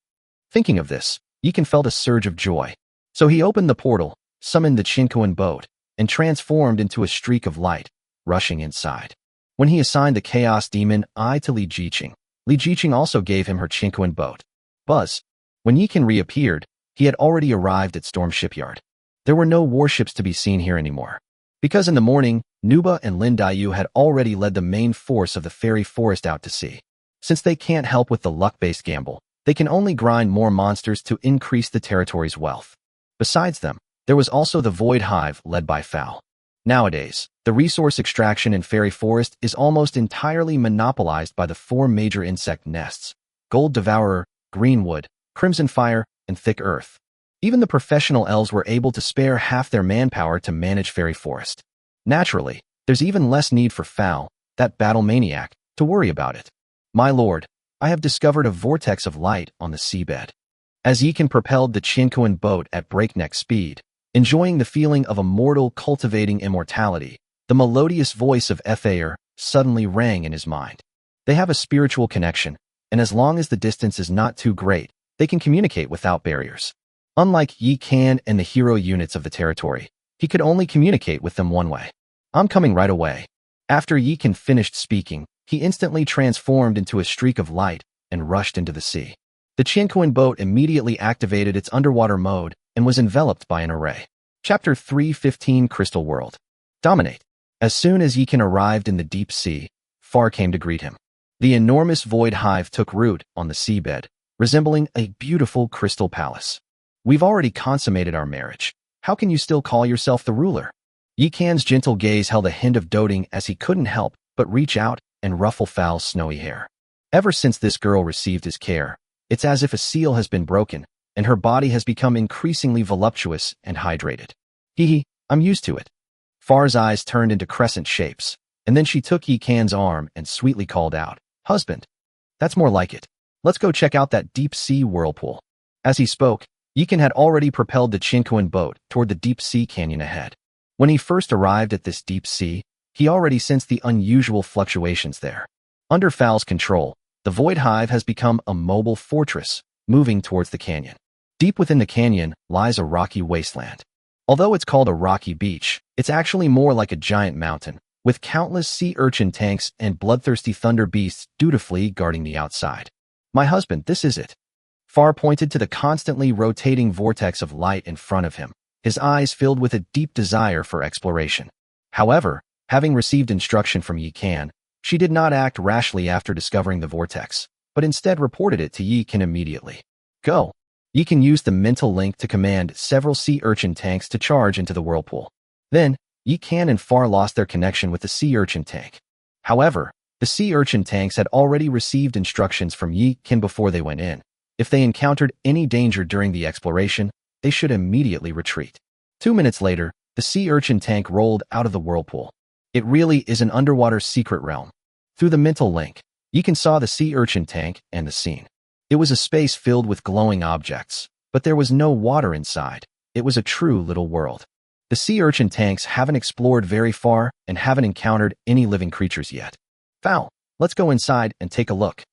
Thinking of this, Yikan felt a surge of joy. So he opened the portal, summoned the Qinkuan boat, and transformed into a streak of light, rushing inside. When he assigned the Chaos Demon Eye to Li Jiqing also gave him her Qinkuan boat. Buzz. When Yikan reappeared, he had already arrived at Storm Shipyard. There were no warships to be seen here anymore. Because in the morning, Nuba and Lin Daiyu had already led the main force of the fairy forest out to sea. Since they can't help with the luck-based gamble, they can only grind more monsters to increase the territory's wealth. Besides them, there was also the Void Hive led by Fowl. Nowadays, the resource extraction in Fairy Forest is almost entirely monopolized by the 4 major insect nests: Gold Devourer, Greenwood, Crimson Fire, and Thick Earth. Even the professional elves were able to spare half their manpower to manage Fairy Forest. Naturally, there's even less need for Fowl, that battle maniac, to worry about it. My lord, I have discovered a vortex of light on the seabed. As Yikan propelled the Qinkuan boat at breakneck speed, enjoying the feeling of a mortal cultivating immortality, the melodious voice of Faer suddenly rang in his mind. They have a spiritual connection, and as long as the distance is not too great, they can communicate without barriers. Unlike Yikan and the hero units of the territory, he could only communicate with them one way. I'm coming right away. After Yikan finished speaking, he instantly transformed into a streak of light and rushed into the sea. The Qinkuan boat immediately activated its underwater mode and was enveloped by an array. Chapter 3:15 Crystal World. Dominate. As soon as Yikan arrived in the deep sea, Far came to greet him. The enormous void hive took root on the seabed, resembling a beautiful crystal palace. We've already consummated our marriage. How can you still call yourself the ruler? Yikan's gentle gaze held a hint of doting as he couldn't help but reach out and ruffle Fowl's snowy hair. Ever since this girl received his care, it's as if a seal has been broken, and her body has become increasingly voluptuous and hydrated. Hee, I'm used to it. Far's eyes turned into crescent shapes, and then she took Yikan's arm and sweetly called out, "Husband." That's more like it. Let's go check out that deep-sea whirlpool. As he spoke, Yikan had already propelled the Qinkuan boat toward the deep-sea canyon ahead. When he first arrived at this deep sea, he already sensed the unusual fluctuations there. Under Fowl's control, the Void Hive has become a mobile fortress, moving towards the canyon. Deep within the canyon lies a rocky wasteland. Although it's called a rocky beach, it's actually more like a giant mountain, with countless sea urchin tanks and bloodthirsty thunder beasts dutifully guarding the outside. My husband, this is it. Far pointed to the constantly rotating vortex of light in front of him, his eyes filled with a deep desire for exploration. However, having received instruction from Yikan, she did not act rashly after discovering the vortex, but instead reported it to Yikan immediately. Go. Yikan used the mental link to command several sea urchin tanks to charge into the whirlpool. Then, Yikan and Far lost their connection with the sea urchin tank. However, the sea urchin tanks had already received instructions from Yikan before they went in. If they encountered any danger during the exploration, they should immediately retreat. 2 minutes later, the sea urchin tank rolled out of the whirlpool. It really is an underwater secret realm. Through the mental link, Yikan saw the sea urchin tank and the scene. It was a space filled with glowing objects, but there was no water inside. It was a true little world. The sea urchin tanks haven't explored very far and haven't encountered any living creatures yet. Fowl, let's go inside and take a look.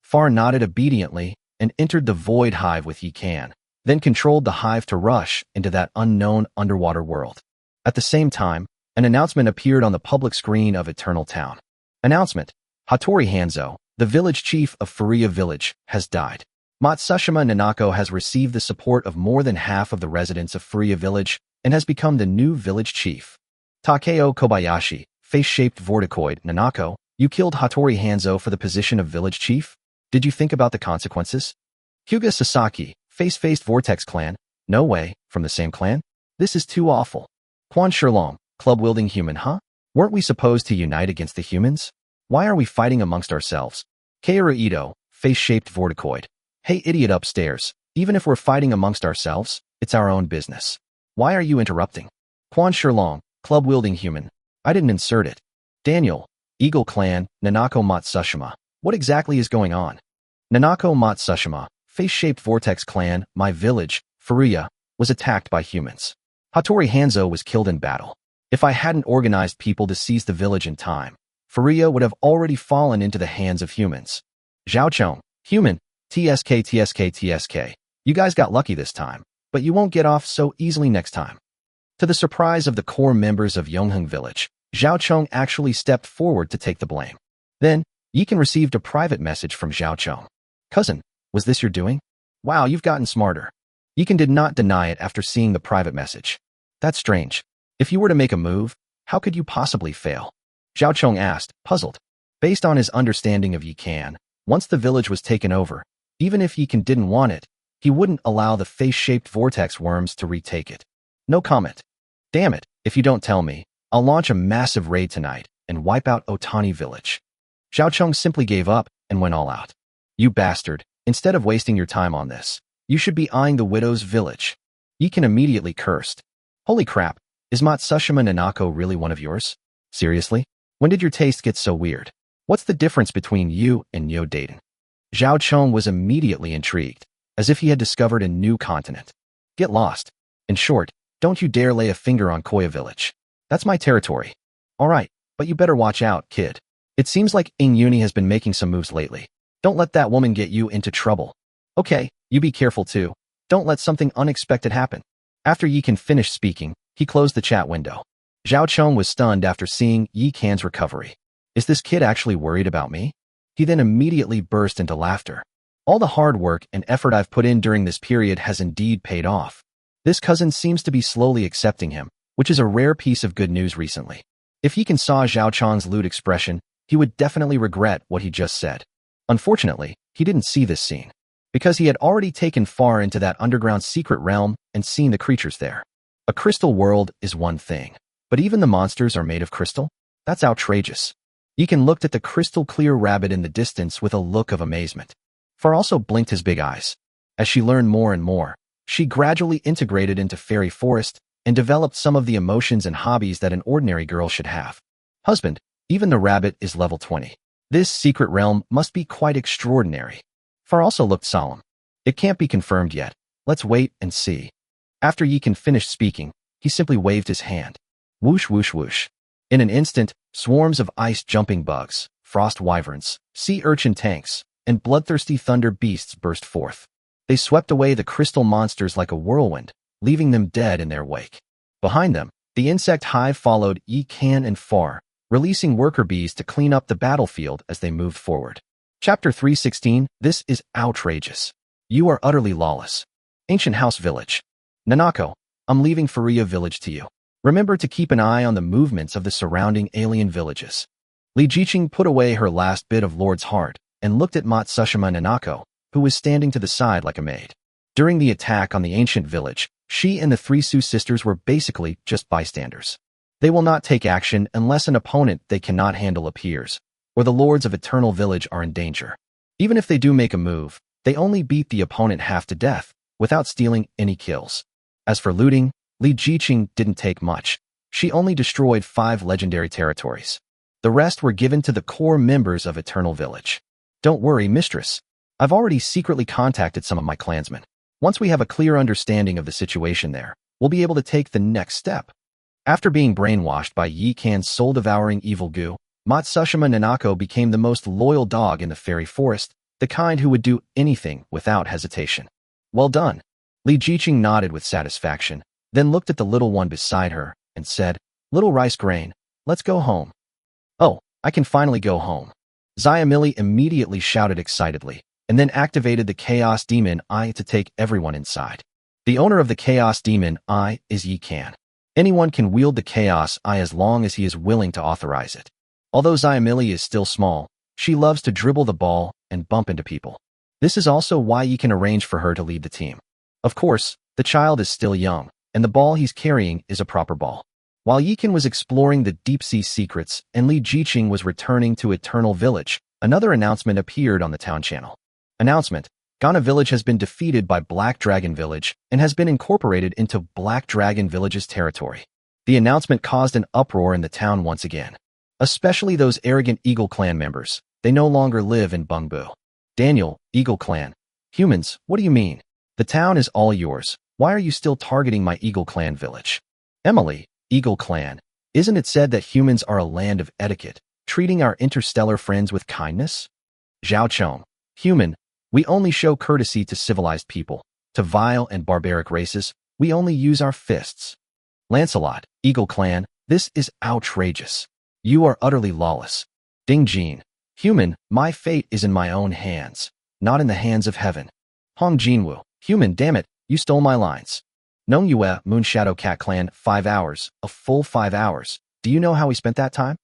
Far nodded obediently and entered the void hive with Yikan, then controlled the hive to rush into that unknown underwater world. At the same time, an announcement appeared on the public screen of Eternal Town. Announcement: Hattori Hanzo, the village chief of Furia Village, has died. Matsushima Nanako has received the support of more than half of the residents of Furuya village and has become the new village chief. Takeo Kobayashi, face-shaped vorticoid. Nanako, you killed Hattori Hanzo for the position of village chief? Did you think about the consequences? Hyuga Sasaki, face-faced vortex clan. No way, from the same clan? This is too awful. Quan Shirlong, club-wielding human, huh? Weren't we supposed to unite against the humans? Why are we fighting amongst ourselves? Kaoru Ito, face-shaped vorticoid. Hey idiot upstairs, even if we're fighting amongst ourselves, it's our own business. Why are you interrupting? Quan Shirlong, club-wielding human. I didn't insert it. Daniel, Eagle Clan, Nanako Matsushima. What exactly is going on? Nanako Matsushima, face-shaped vortex clan, my village, Furuya, was attacked by humans. Hattori Hanzo was killed in battle. If I hadn't organized people to seize the village in time, Furuya would have already fallen into the hands of humans. Zhaochong, human, TSK. You guys got lucky this time, but you won't get off so easily next time. To the surprise of the core members of Yongheng village, Zhaochong actually stepped forward to take the blame. Then, Yikan received a private message from Zhaochong. Cousin, was this your doing? Wow, you've gotten smarter. Yikan did not deny it after seeing the private message. That's strange. If you were to make a move, how could you possibly fail? Zhaochong asked, puzzled. Based on his understanding of Yikan, once the village was taken over, even if Yikan didn't want it, he wouldn't allow the face-shaped vortex worms to retake it. No comment. Damn it, if you don't tell me, I'll launch a massive raid tonight and wipe out Otani village. Zhaochong simply gave up and went all out. You bastard, instead of wasting your time on this, you should be eyeing the widow's village. Yikan immediately cursed. Holy crap, is Matsushima Nanako really one of yours? Seriously? When did your taste get so weird? What's the difference between you and Yo Daiden? Zhaochong was immediately intrigued, as if he had discovered a new continent. Get lost. In short, don't you dare lay a finger on Koya village. That's my territory. Alright, but you better watch out, kid. It seems like Ing Uni has been making some moves lately. Don't let that woman get you into trouble. Okay, you be careful too. Don't let something unexpected happen. After Yikan finished speaking, he closed the chat window. Zhaochong was stunned after seeing Yikan's recovery. Is this kid actually worried about me? He then immediately burst into laughter. All the hard work and effort I've put in during this period has indeed paid off. This cousin seems to be slowly accepting him, which is a rare piece of good news recently. If Yikan saw Zhaochong's lewd expression, he would definitely regret what he just said. Unfortunately, he didn't see this scene, because he had already taken far into that underground secret realm and seen the creatures there. A crystal world is one thing, but even the monsters are made of crystal? That's outrageous. Yikan looked at the crystal-clear rabbit in the distance with a look of amazement. Far also blinked his big eyes. As she learned more and more, she gradually integrated into fairy forest and developed some of the emotions and hobbies that an ordinary girl should have. Husband, even the rabbit is level 20. This secret realm must be quite extraordinary. Far also looked solemn. It can't be confirmed yet. Let's wait and see. After Yikan finished speaking, he simply waved his hand. Whoosh whoosh whoosh. In an instant, swarms of ice-jumping bugs, frost wyverns, sea urchin tanks, and bloodthirsty thunder beasts burst forth. They swept away the crystal monsters like a whirlwind, leaving them dead in their wake. Behind them, the insect hive followed Yikan and Far, releasing worker bees to clean up the battlefield as they moved forward. Chapter 316, This is outrageous. You are utterly lawless. Ancient House Village. Nanako, I'm leaving Furuya village to you. Remember to keep an eye on the movements of the surrounding alien villages. Li Jiqing put away her last bit of Lord's heart and looked at Matsushima Nanako, who was standing to the side like a maid. During the attack on the ancient village, she and the three Su sisters were basically just bystanders. They will not take action unless an opponent they cannot handle appears, or the lords of Eternal Village are in danger. Even if they do make a move, they only beat the opponent half to death, without stealing any kills. As for looting, Li Jiqing didn't take much. She only destroyed 5 legendary territories. The rest were given to the core members of Eternal Village. Don't worry, mistress. I've already secretly contacted some of my clansmen. Once we have a clear understanding of the situation there, we'll be able to take the next step. After being brainwashed by Yikan's soul-devouring evil goo, Matsushima Nanako became the most loyal dog in the fairy forest, the kind who would do anything without hesitation. Well done. Li Jiqing nodded with satisfaction, then looked at the little one beside her and said, Little rice grain, let's go home. Oh, I can finally go home. Xiamili immediately shouted excitedly, and then activated the Chaos Demon Eye to take everyone inside. The owner of the Chaos Demon Eye is Yi Kan. Anyone can wield the Chaos Eye as long as he is willing to authorize it. Although Xiamili is still small, she loves to dribble the ball and bump into people. This is also why Yi can arrange for her to lead the team. Of course, the child is still young, and the ball he's carrying is a proper ball. While Yikan was exploring the deep-sea secrets and Li Jiqing was returning to Eternal Village, another announcement appeared on the town channel. Announcement: Ghana Village has been defeated by Black Dragon Village and has been incorporated into Black Dragon Village's territory. The announcement caused an uproar in the town once again. Especially those arrogant Eagle Clan members. They no longer live in Bungbu. Daniel, Eagle Clan. Humans, what do you mean? The town is all yours. Why are you still targeting my Eagle Clan village? Emily, Eagle Clan. Isn't it said that humans are a land of etiquette, treating our interstellar friends with kindness? Zhao Chong. Human. We only show courtesy to civilized people. To vile and barbaric races, we only use our fists. Lancelot, Eagle Clan. This is outrageous. You are utterly lawless. Ding Jin. Human, my fate is in my own hands, not in the hands of heaven. Hong Jinwoo. Human, damn it, you stole my lines. Nong Yue, Moonshadow Cat Clan, 5 hours, a full 5 hours. Do you know how we spent that time?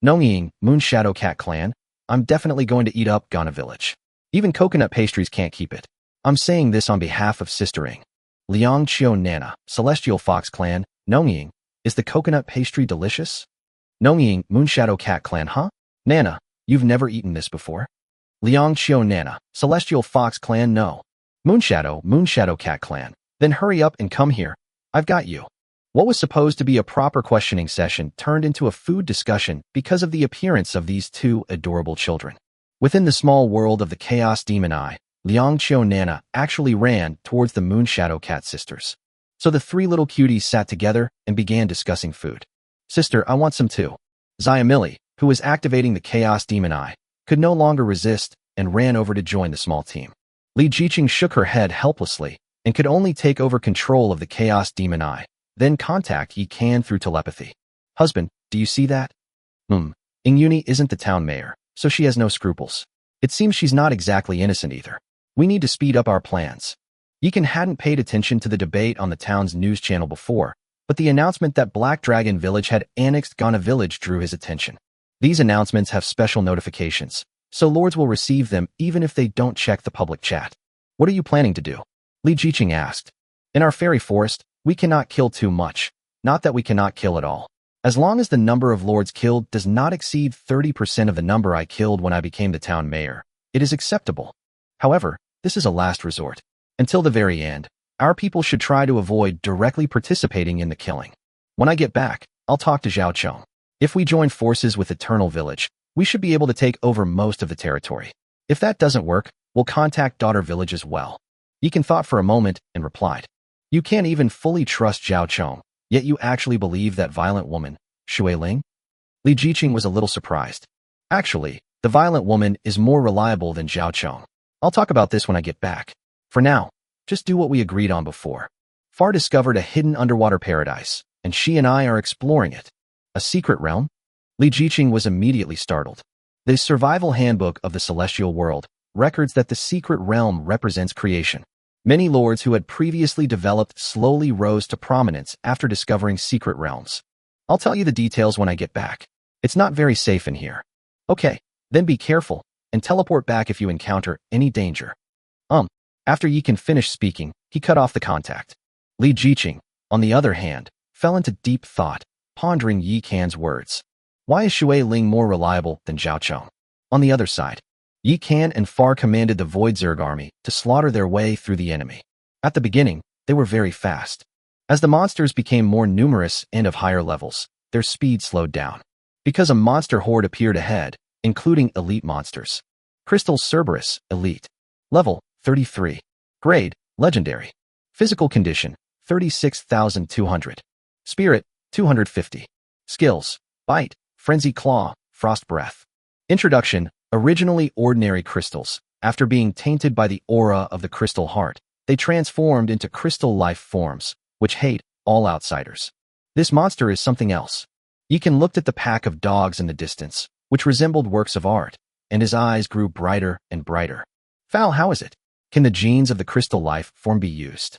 Nong Ying, Moonshadow Cat Clan. I'm definitely going to eat up Ghana Village. Even coconut pastries can't keep it. I'm saying this on behalf of Sister Ing. Liang Chio Nana, Celestial Fox Clan. Nong Ying, is the coconut pastry delicious? Nong Ying, Moonshadow Cat Clan, huh? Nana, you've never eaten this before? Liang Chio Nana, Celestial Fox Clan, no. Moonshadow Cat Clan. Then hurry up and come here. I've got you. What was supposed to be a proper questioning session turned into a food discussion because of the appearance of these two adorable children. Within the small world of the Chaos Demon Eye, Liang Chio Nana actually ran towards the Moonshadow Cat sisters. So the three little cuties sat together and began discussing food. Sister, I want some too. Xiamili, who was activating the Chaos Demon Eye, could no longer resist and ran over to join the small team. Li Jiqing shook her head helplessly and could only take over control of the Chaos Demon Eye, then contact Yi Kan through telepathy. Husband, do you see that? Ing Yuni isn't the town mayor, so she has no scruples. It seems she's not exactly innocent either. We need to speed up our plans. Yi Kan hadn't paid attention to the debate on the town's news channel before, but the announcement that Black Dragon Village had annexed Ghana Village drew his attention. These announcements have special notifications, so lords will receive them even if they don't check the public chat. What are you planning to do? Li Jiqing asked. In our fairy forest, we cannot kill too much. Not that we cannot kill at all. As long as the number of lords killed does not exceed 30% of the number I killed when I became the town mayor, it is acceptable. However, this is a last resort. Until the very end, our people should try to avoid directly participating in the killing. When I get back, I'll talk to Zhao Chong. If we join forces with Eternal Village, we should be able to take over most of the territory. If that doesn't work, we'll contact Daughter Village as well. Yi Kan thought for a moment and replied. You can't even fully trust Zhao Chong, yet you actually believe that violent woman, Shui Ling? Li Jiqing was a little surprised. Actually, the violent woman is more reliable than Zhao Chong. I'll talk about this when I get back. For now, just do what we agreed on before. Far discovered a hidden underwater paradise, and she and I are exploring it. A secret realm? Li Jiqing was immediately startled. The survival handbook of the celestial world records that the secret realm represents creation. Many lords who had previously developed slowly rose to prominence after discovering secret realms. I'll tell you the details when I get back. It's not very safe in here. Okay, then be careful, and teleport back if you encounter any danger. After Yi Kan finished speaking, he cut off the contact. Li Jiqing, on the other hand, fell into deep thought, pondering Yi Kan's words. Why is Shui Ling more reliable than Zhao Chong? On the other side, Yi Kan and Far commanded the Void Zerg army to slaughter their way through the enemy. At the beginning, they were very fast. As the monsters became more numerous and of higher levels, their speed slowed down. Because a monster horde appeared ahead, including elite monsters. Crystal Cerberus, Elite. Level, 33. Grade, Legendary. Physical condition, 36,200. Spirit, 250. Skills, Bite, Frenzy Claw, Frost Breath. Introduction, originally ordinary crystals. After being tainted by the aura of the Crystal Heart, they transformed into crystal life forms, which hate all outsiders. This monster is something else. Yi Kan looked at the pack of dogs in the distance, which resembled works of art, and his eyes grew brighter and brighter. Fal, how is it? Can the genes of the crystal life form be used?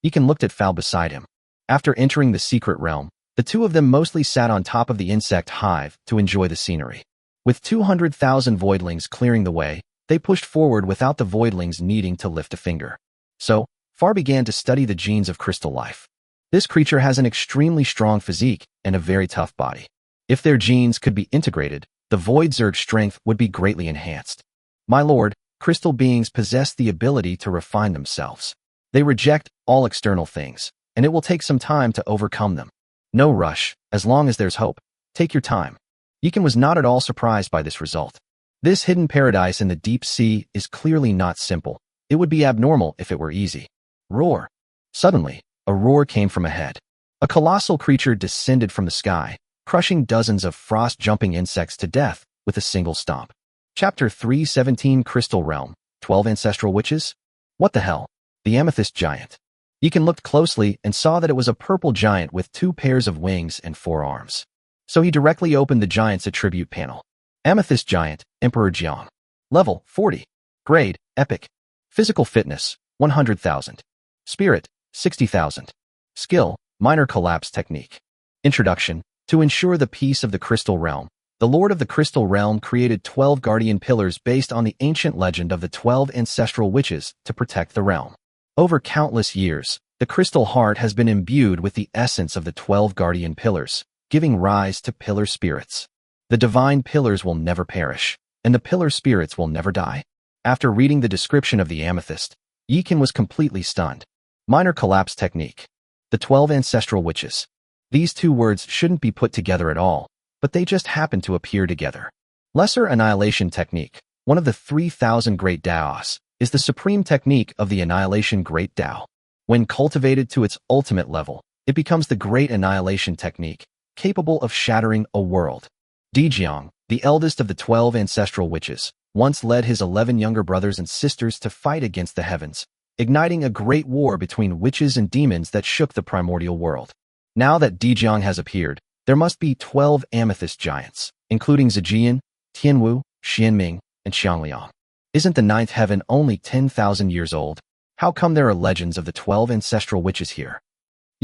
Yikan looked at Fal beside him. After entering the secret realm, the two of them mostly sat on top of the insect hive to enjoy the scenery. With 200,000 voidlings clearing the way, they pushed forward without the voidlings needing to lift a finger. So, Far began to study the genes of crystal life. This creature has an extremely strong physique and a very tough body. If their genes could be integrated, the Void Zerg's strength would be greatly enhanced. My lord, crystal beings possess the ability to refine themselves. They reject all external things, and it will take some time to overcome them. No rush, as long as there's hope. Take your time. Yikan was not at all surprised by this result. This hidden paradise in the deep sea is clearly not simple. It would be abnormal if it were easy. Roar. Suddenly, a roar came from ahead. A colossal creature descended from the sky, crushing dozens of frost-jumping insects to death with a single stomp. Chapter 317 Crystal Realm, 12 Ancestral Witches? What the hell? The Amethyst Giant. Yikan looked closely and saw that it was a purple giant with 2 pairs of wings and 4 arms. So he directly opened the giant's attribute panel. Amethyst Giant, Emperor Jiang. Level, 40. Grade, Epic. Physical Fitness, 100,000. Spirit, 60,000. Skill, Minor Collapse Technique. Introduction. To ensure the peace of the Crystal Realm, the Lord of the Crystal Realm created 12 guardian pillars based on the ancient legend of the 12 ancestral witches to protect the realm. Over countless years, the Crystal Heart has been imbued with the essence of the 12 guardian pillars, giving rise to pillar spirits. The divine pillars will never perish, and the pillar spirits will never die. After reading the description of the amethyst, Yikan was completely stunned. Minor Collapse Technique. The 12 ancestral witches. These 2 words shouldn't be put together at all, but they just happen to appear together. Lesser Annihilation Technique, one of the 3,000 Great Daos, is the supreme technique of the Annihilation Great Dao. When cultivated to its ultimate level, it becomes the Great Annihilation Technique, capable of shattering a world. Dijiang, the eldest of the 12 ancestral witches, once led his 11 younger brothers and sisters to fight against the heavens, igniting a great war between witches and demons that shook the primordial world. Now that Dijiang has appeared, there must be 12 amethyst giants, including Zijian, Tianwu, Xianming, and Xiangliang. Isn't the 9th heaven only 10,000 years old? How come there are legends of the 12 ancestral witches here?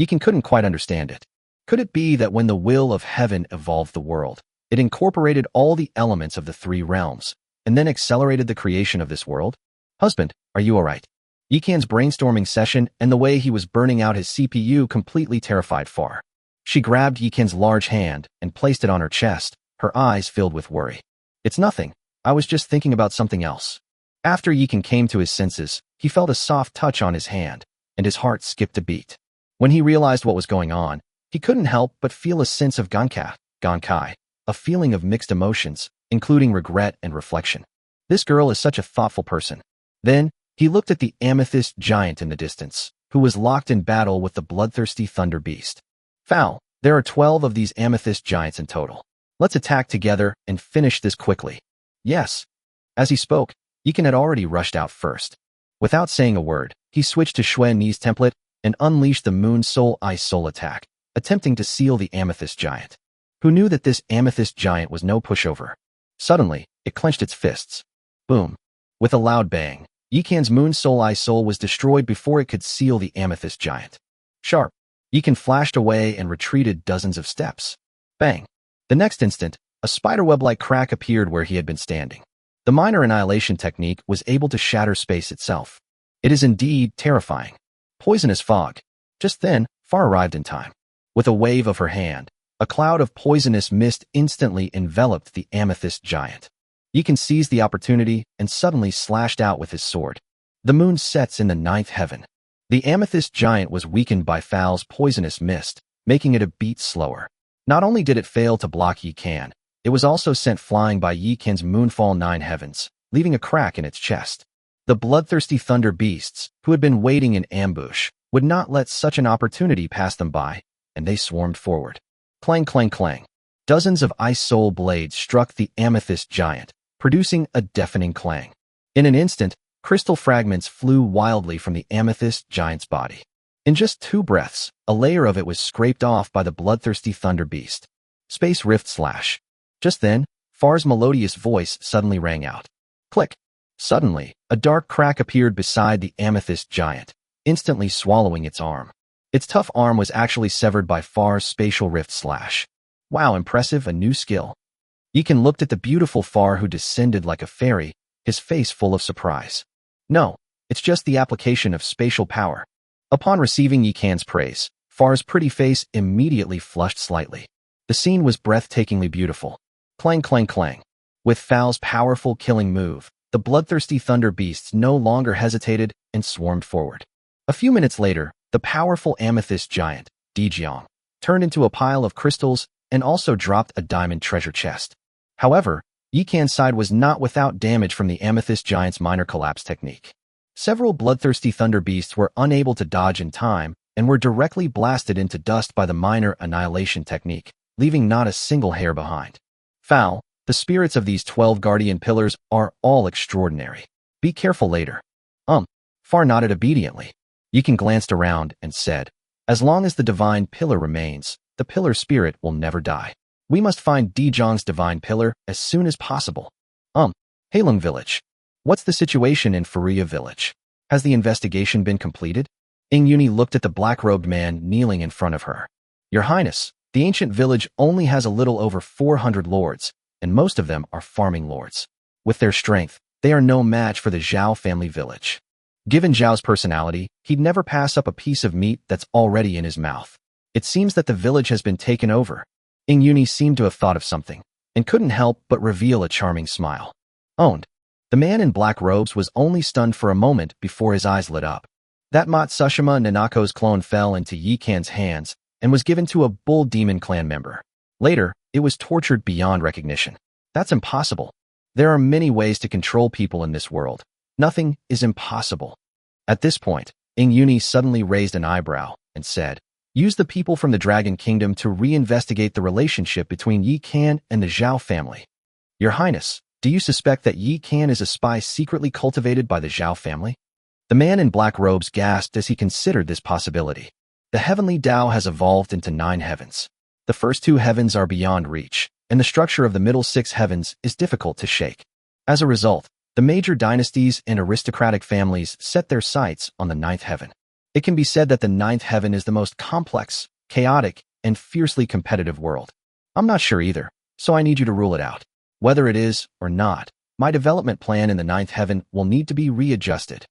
Yikan couldn't quite understand it. Could it be that when the will of heaven evolved the world, it incorporated all the elements of the 3 realms, and then accelerated the creation of this world? Husband, are you alright? Yikan's brainstorming session and the way he was burning out his CPU completely terrified Far. She grabbed Yikan's large hand and placed it on her chest, her eyes filled with worry. It's nothing. I was just thinking about something else. After Yikan came to his senses, he felt a soft touch on his hand, and his heart skipped a beat. When he realized what was going on, he couldn't help but feel a sense of Gankai, a feeling of mixed emotions, including regret and reflection. This girl is such a thoughtful person. Then, he looked at the amethyst giant in the distance, who was locked in battle with the bloodthirsty thunder beast. Fal, there are 12 of these amethyst giants in total. Let's attack together and finish this quickly. Yes. As he spoke, Yikan had already rushed out first. Without saying a word, he switched to Xue Ni's template and unleashed the Moon Soul Ice Soul attack, attempting to seal the amethyst giant. Who knew that this amethyst giant was no pushover? Suddenly, it clenched its fists. Boom. With a loud bang, Yikan's Moon Soul Ice Soul was destroyed before it could seal the amethyst giant. Sharp. Yikan flashed away and retreated dozens of steps. Bang. The next instant, a spiderweb-like crack appeared where he had been standing. The minor annihilation technique was able to shatter space itself. It is indeed terrifying. Poisonous fog. Just then, Far arrived in time. With a wave of her hand, a cloud of poisonous mist instantly enveloped the amethyst giant. Yikan seized the opportunity and suddenly slashed out with his sword. The moon sets in the 9th heaven. The amethyst giant was weakened by Fal's poisonous mist, making it a beat slower. Not only did it fail to block Yikan, it was also sent flying by Yikan's Moonfall 9 heavens, leaving a crack in its chest. The bloodthirsty thunder beasts, who had been waiting in ambush, would not let such an opportunity pass them by, and they swarmed forward. Clang, clang, clang. Dozens of ice soul blades struck the amethyst giant, producing a deafening clang. In an instant, crystal fragments flew wildly from the amethyst giant's body. In just 2 breaths, a layer of it was scraped off by the bloodthirsty thunder beast. Space rift slash. Just then, Far's melodious voice suddenly rang out. Click. Suddenly, a dark crack appeared beside the amethyst giant, instantly swallowing its arm. Its tough arm was actually severed by Far's spatial rift slash. Wow, impressive, a new skill. Yikan looked at the beautiful Far who descended like a fairy, his face full of surprise. No, it's just the application of spatial power. Upon receiving Yikan's praise, Far's pretty face immediately flushed slightly. The scene was breathtakingly beautiful. Clang, clang, clang. With Fal's powerful killing move, the bloodthirsty thunder beasts no longer hesitated and swarmed forward. A few minutes later, the powerful amethyst giant, Dijiang, turned into a pile of crystals and also dropped a diamond treasure chest. However, Yikan's side was not without damage from the amethyst giant's minor collapse technique. Several bloodthirsty thunder beasts were unable to dodge in time and were directly blasted into dust by the minor annihilation technique, leaving not a single hair behind. Fal, the spirits of these 12 guardian pillars are all extraordinary. Be careful later. Far nodded obediently. Yikan glanced around and said, as long as the divine pillar remains, the pillar spirit will never die. We must find Dijiang's divine pillar as soon as possible. Halong Village. What's the situation in Faria Village? Has the investigation been completed? Ing Yuni looked at the black-robed man kneeling in front of her. Your Highness, the ancient village only has a little over 400 lords, and most of them are farming lords. With their strength, they are no match for the Zhao family village. Given Zhao's personality, he'd never pass up a piece of meat that's already in his mouth. It seems that the village has been taken over. Ing Yuni seemed to have thought of something, and couldn't help but reveal a charming smile. Owned. The man in black robes was only stunned for a moment before his eyes lit up. That Matsushima Nanako's clone fell into Yikan's hands and was given to a bull demon clan member. Later, it was tortured beyond recognition. That's impossible. There are many ways to control people in this world. Nothing is impossible. At this point, Ing Yuni suddenly raised an eyebrow and said, use the people from the Dragon Kingdom to reinvestigate the relationship between Yikan and the Zhao family. Your Highness, do you suspect that Yikan is a spy secretly cultivated by the Zhao family? The man in black robes gasped as he considered this possibility. The heavenly Tao has evolved into 9 heavens. The first 2 heavens are beyond reach, and the structure of the middle 6 heavens is difficult to shake. As a result, the major dynasties and aristocratic families set their sights on the 9th heaven. It can be said that the 9th heaven is the most complex, chaotic, and fiercely competitive world. I'm not sure either, so I need you to rule it out. Whether it is or not, my development plan in the 9th heaven will need to be readjusted.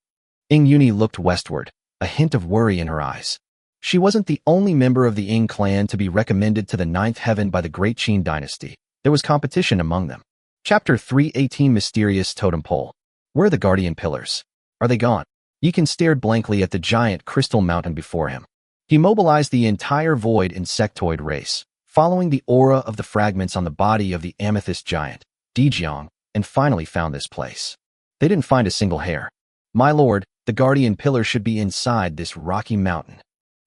Ing Yuni looked westward, a hint of worry in her eyes. She wasn't the only member of the Ing clan to be recommended to the 9th heaven by the Great Qin dynasty. There was competition among them. Chapter 318 Mysterious Totem Pole. Where are the guardian pillars? Are they gone? Yikan stared blankly at the giant crystal mountain before him. He mobilized the entire void insectoid race, following the aura of the fragments on the body of the amethyst giant, Dijiang, and finally found this place. They didn't find a single hair. My lord, the guardian pillar should be inside this rocky mountain.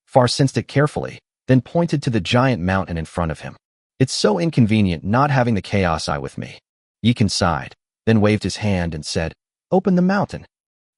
Far sensed it carefully, then pointed to the giant mountain in front of him. It's so inconvenient not having the Chaos Eye with me. Yikan sighed, then waved his hand and said, open the mountain.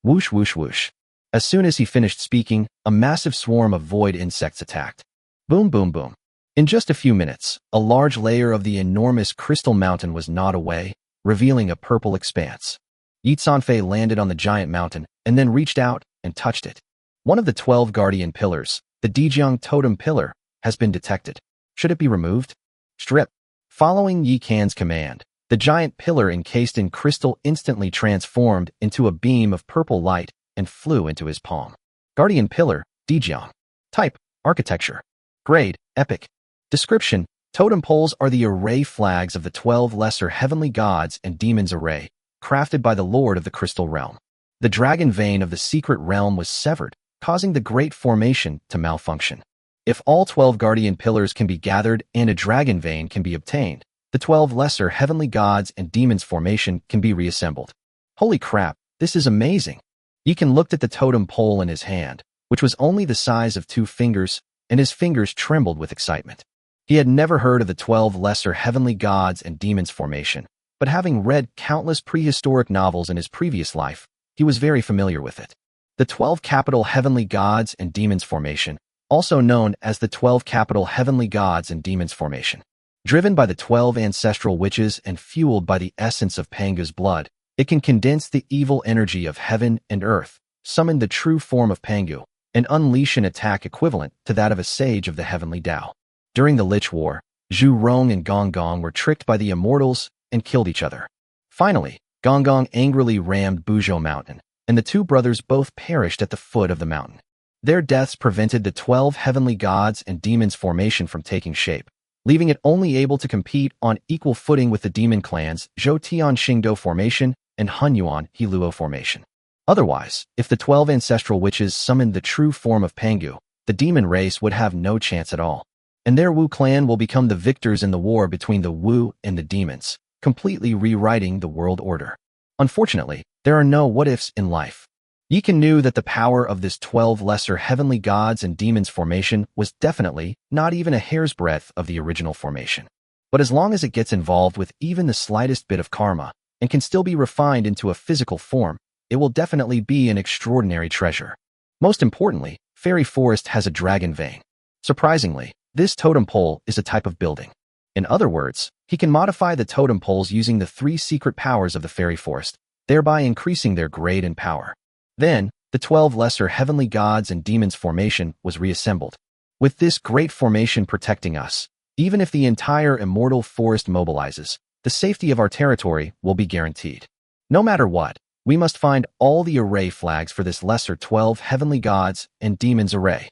Whoosh, whoosh, whoosh. As soon as he finished speaking, a massive swarm of void insects attacked. Boom, boom, boom. In just a few minutes, a large layer of the enormous crystal mountain was gnawed away, revealing a purple expanse. Yi Sanfei landed on the giant mountain and then reached out and touched it. One of the 12 guardian pillars, the Dijiang totem pillar, has been detected. Should it be removed? Strip. Following Yikan's command, the giant pillar encased in crystal instantly transformed into a beam of purple light and flew into his palm. Guardian pillar, Dijiang. Type, architecture. Grade, epic. Description, totem poles are the array flags of the 12 lesser heavenly gods and demons array, crafted by the Lord of the Crystal Realm. The dragon vein of the secret realm was severed, causing the Great Formation to malfunction. If all 12 guardian pillars can be gathered and a dragon vein can be obtained, the 12 lesser heavenly gods and demons formation can be reassembled. Holy crap, this is amazing. Yikan looked at the totem pole in his hand, which was only the size of 2 fingers, and his fingers trembled with excitement. He had never heard of the 12 lesser heavenly gods and demons formation, but having read countless prehistoric novels in his previous life, he was very familiar with it. The 12 capital heavenly gods and demons formation, also known as the 12 capital heavenly gods and demons formation. Driven by the 12 ancestral witches and fueled by the essence of Panga's blood, It can condense the evil energy of heaven and earth, summon the true form of Pangu, and unleash an attack equivalent to that of a sage of the heavenly Tao. During the Lich War, Zhu Rong and Gong Gong were tricked by the immortals and killed each other. Finally, Gong Gong angrily rammed Buzhou Mountain, and the two brothers both perished at the foot of the mountain. Their deaths prevented the 12 heavenly gods and demons formation from taking shape, leaving it only able to compete on equal footing with the demon clans Zhou Tian Xingdou Formation and Hunyuan Heluo Formation. Otherwise, if the 12 ancestral witches summoned the true form of Pangu, the demon race would have no chance at all, and their Wu clan will become the victors in the war between the Wu and the demons, completely rewriting the world order. Unfortunately, there are no what-ifs in life. Yikan knew that the power of this 12 lesser heavenly gods and demons formation was definitely not even a hair's breadth of the original formation. But as long as it gets involved with even the slightest bit of karma and can still be refined into a physical form, it will definitely be an extraordinary treasure. Most importantly, Fairy Forest has a dragon vein. Surprisingly, this totem pole is a type of building. In other words, he can modify the totem poles using the 3 secret powers of the Fairy Forest, thereby increasing their grade and power. Then, the 12 lesser heavenly gods and demons formation was reassembled. With this great formation protecting us, even if the entire immortal forest mobilizes, the safety of our territory will be guaranteed. No matter what, we must find all the array flags for this lesser 12 heavenly gods and demons array.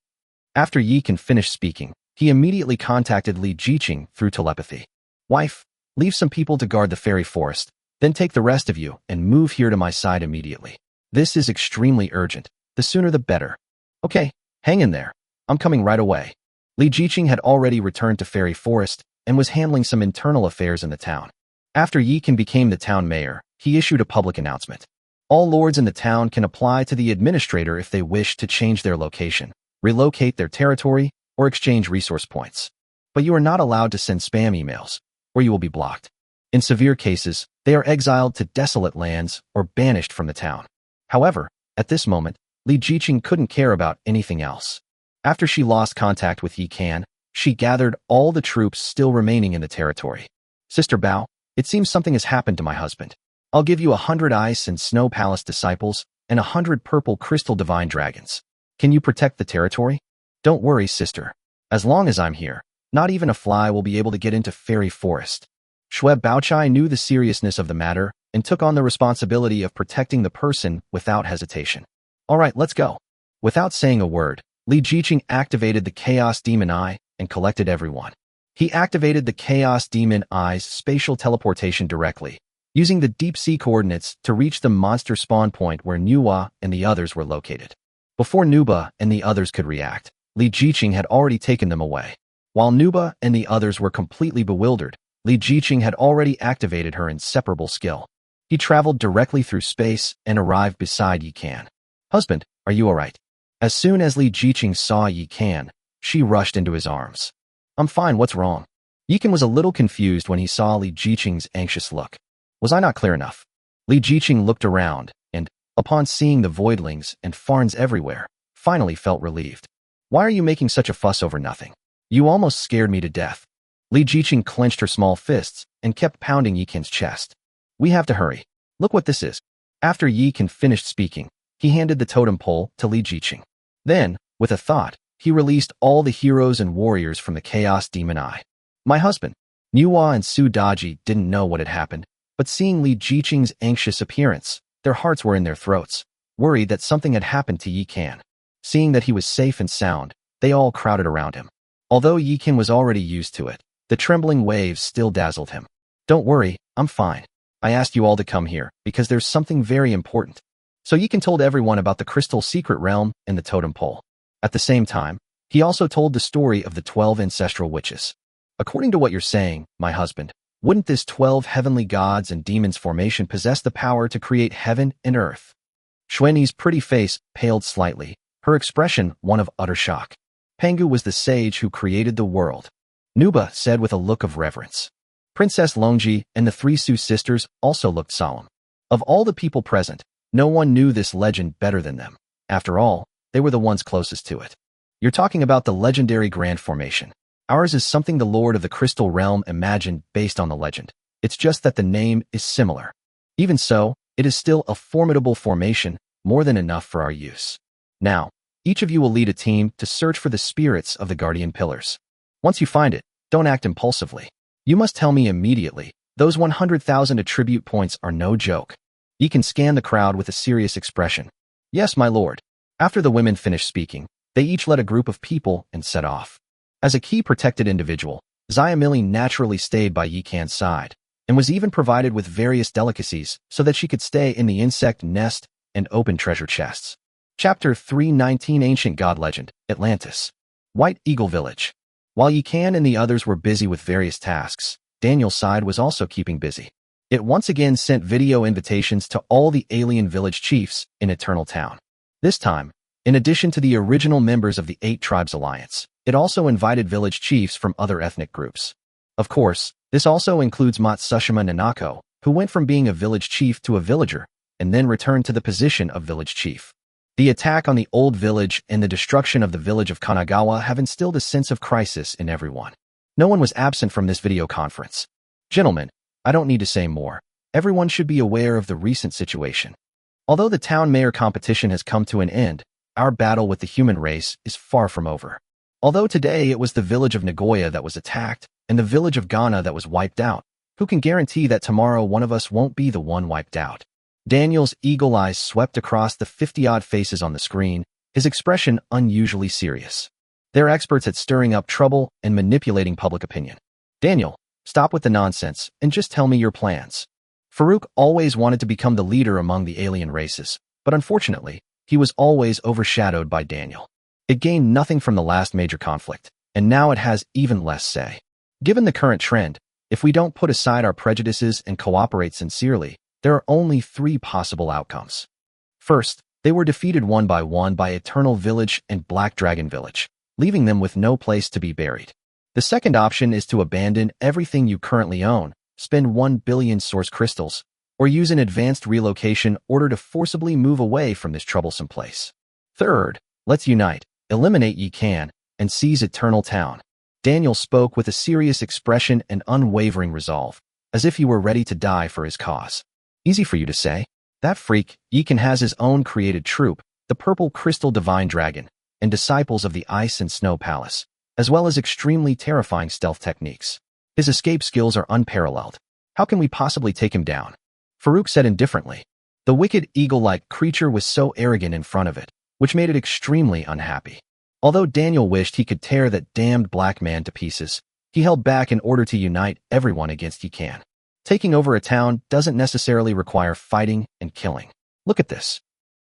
After Yikan finished speaking, he immediately contacted Li Jiqing through telepathy. Wife, leave some people to guard the fairy forest, then take the rest of you and move here to my side immediately. This is extremely urgent. The sooner the better. Okay, hang in there. I'm coming right away. Li Jiqing had already returned to Fairy Forest and was handling some internal affairs in the town. After Yikan became the town mayor, he issued a public announcement. All lords in the town can apply to the administrator if they wish to change their location, relocate their territory, or exchange resource points. But you are not allowed to send spam emails, or you will be blocked. In severe cases, they are exiled to desolate lands or banished from the town. However, at this moment, Li Jiqing couldn't care about anything else. After she lost contact with Yikan, she gathered all the troops still remaining in the territory. Sister Bao, it seems something has happened to my husband. I'll give you 100 ice and snow palace disciples and 100 purple crystal divine dragons. Can you protect the territory? Don't worry, sister. As long as I'm here, not even a fly will be able to get into Fairy Forest. Shweb Baochai knew the seriousness of the matter and took on the responsibility of protecting the person without hesitation. All right, let's go. Without saying a word, Li Jiqing activated the Chaos Demon Eye and collected everyone. He activated the Chaos Demon Eye's spatial teleportation directly, using the deep-sea coordinates to reach the monster spawn point where Nuwa and the others were located. Before Nuba and the others could react, Li Jiqing had already taken them away. While Nuba and the others were completely bewildered, Li Jiqing had already activated her inseparable skill. He traveled directly through space and arrived beside Yikan. Husband, are you alright? As soon as Li Jiqing saw Yikan, she rushed into his arms. I'm fine, what's wrong? Yikan was a little confused when he saw Li Jiqing's anxious look. Was I not clear enough? Li Jiqing looked around and, upon seeing the voidlings and farns everywhere, finally felt relieved. Why are you making such a fuss over nothing? You almost scared me to death. Li Jiqing clenched her small fists and kept pounding Yikan's chest. We have to hurry. Look what this is. After Yikan finished speaking, he handed the totem pole to Li Jiqing. Then, with a thought, he released all the heroes and warriors from the Chaos Demon Eye. My husband, Nuwa and Su Daji didn't know what had happened, but seeing Li Jiqing's anxious appearance, their hearts were in their throats, worried that something had happened to Yikan. Seeing that he was safe and sound, they all crowded around him. Although Yikan was already used to it, the trembling waves still dazzled him. Don't worry, I'm fine. I asked you all to come here because there's something very important. So Yikan told everyone about the Crystal Secret Realm and the Totem Pole. At the same time, he also told the story of the 12 ancestral witches. According to what you're saying, my husband, wouldn't this 12 heavenly gods and demons formation possess the power to create heaven and earth? Xueni's pretty face paled slightly, her expression one of utter shock. Pangu was the sage who created the world. Nuba said with a look of reverence. Princess Longji and the 3 Su sisters also looked solemn. Of all the people present, no one knew this legend better than them. After all, they were the ones closest to it. You're talking about the legendary Grand Formation. Ours is something the Lord of the Crystal Realm imagined based on the legend. It's just that the name is similar. Even so, it is still a formidable formation, more than enough for our use. Now, each of you will lead a team to search for the spirits of the guardian pillars. Once you find it, don't act impulsively. You must tell me immediately. Those 100,000 attribute points are no joke. Ye can scan the crowd with a serious expression. Yes, my lord. After the women finished speaking, they each led a group of people and set off. As a key protected individual, Xiamili naturally stayed by Yi Can's side, and was even provided with various delicacies so that she could stay in the insect nest and open treasure chests. Chapter 319 Ancient God Legend, Atlantis. White Eagle Village. While Yi Can and the others were busy with various tasks, Daniel's side was also keeping busy. It once again sent video invitations to all the alien village chiefs in Eternal Town. This time, in addition to the original members of the 8 Tribes Alliance, it also invited village chiefs from other ethnic groups. Of course, this also includes Matsushima Nanako, who went from being a village chief to a villager, and then returned to the position of village chief. The attack on the old village and the destruction of the village of Kanagawa have instilled a sense of crisis in everyone. No one was absent from this video conference. Gentlemen, I don't need to say more. Everyone should be aware of the recent situation. Although the town mayor competition has come to an end, our battle with the human race is far from over. Although today it was the village of Nagoya that was attacked, and the village of Ghana that was wiped out, who can guarantee that tomorrow one of us won't be the one wiped out? Daniel's eagle eyes swept across the 50-odd faces on the screen, his expression unusually serious. They're experts at stirring up trouble and manipulating public opinion. Daniel, stop with the nonsense and just tell me your plans. Farouk always wanted to become the leader among the alien races, but unfortunately, he was always overshadowed by Daniel. It gained nothing from the last major conflict, and now it has even less say. Given the current trend, if we don't put aside our prejudices and cooperate sincerely, there are only 3 possible outcomes. First, they were defeated one by Eternal Village and Black Dragon Village, leaving them with no place to be buried. The second option is to abandon everything you currently own, spend 1 billion source crystals, or use an advanced relocation order to forcibly move away from this troublesome place. Third, let's unite, eliminate Yi Can, and seize Eternal Town. Daniel spoke with a serious expression and unwavering resolve, as if he were ready to die for his cause. Easy for you to say. That freak, Yi Can, has his own created troop, the Purple Crystal Divine Dragon, and disciples of the Ice and Snow Palace, as well as extremely terrifying stealth techniques. His escape skills are unparalleled. How can we possibly take him down? Farouk said indifferently. The wicked eagle-like creature was so arrogant in front of it, which made it extremely unhappy. Although Daniel wished he could tear that damned black man to pieces, he held back in order to unite everyone against Yi Can. Taking over a town doesn't necessarily require fighting and killing. Look at this.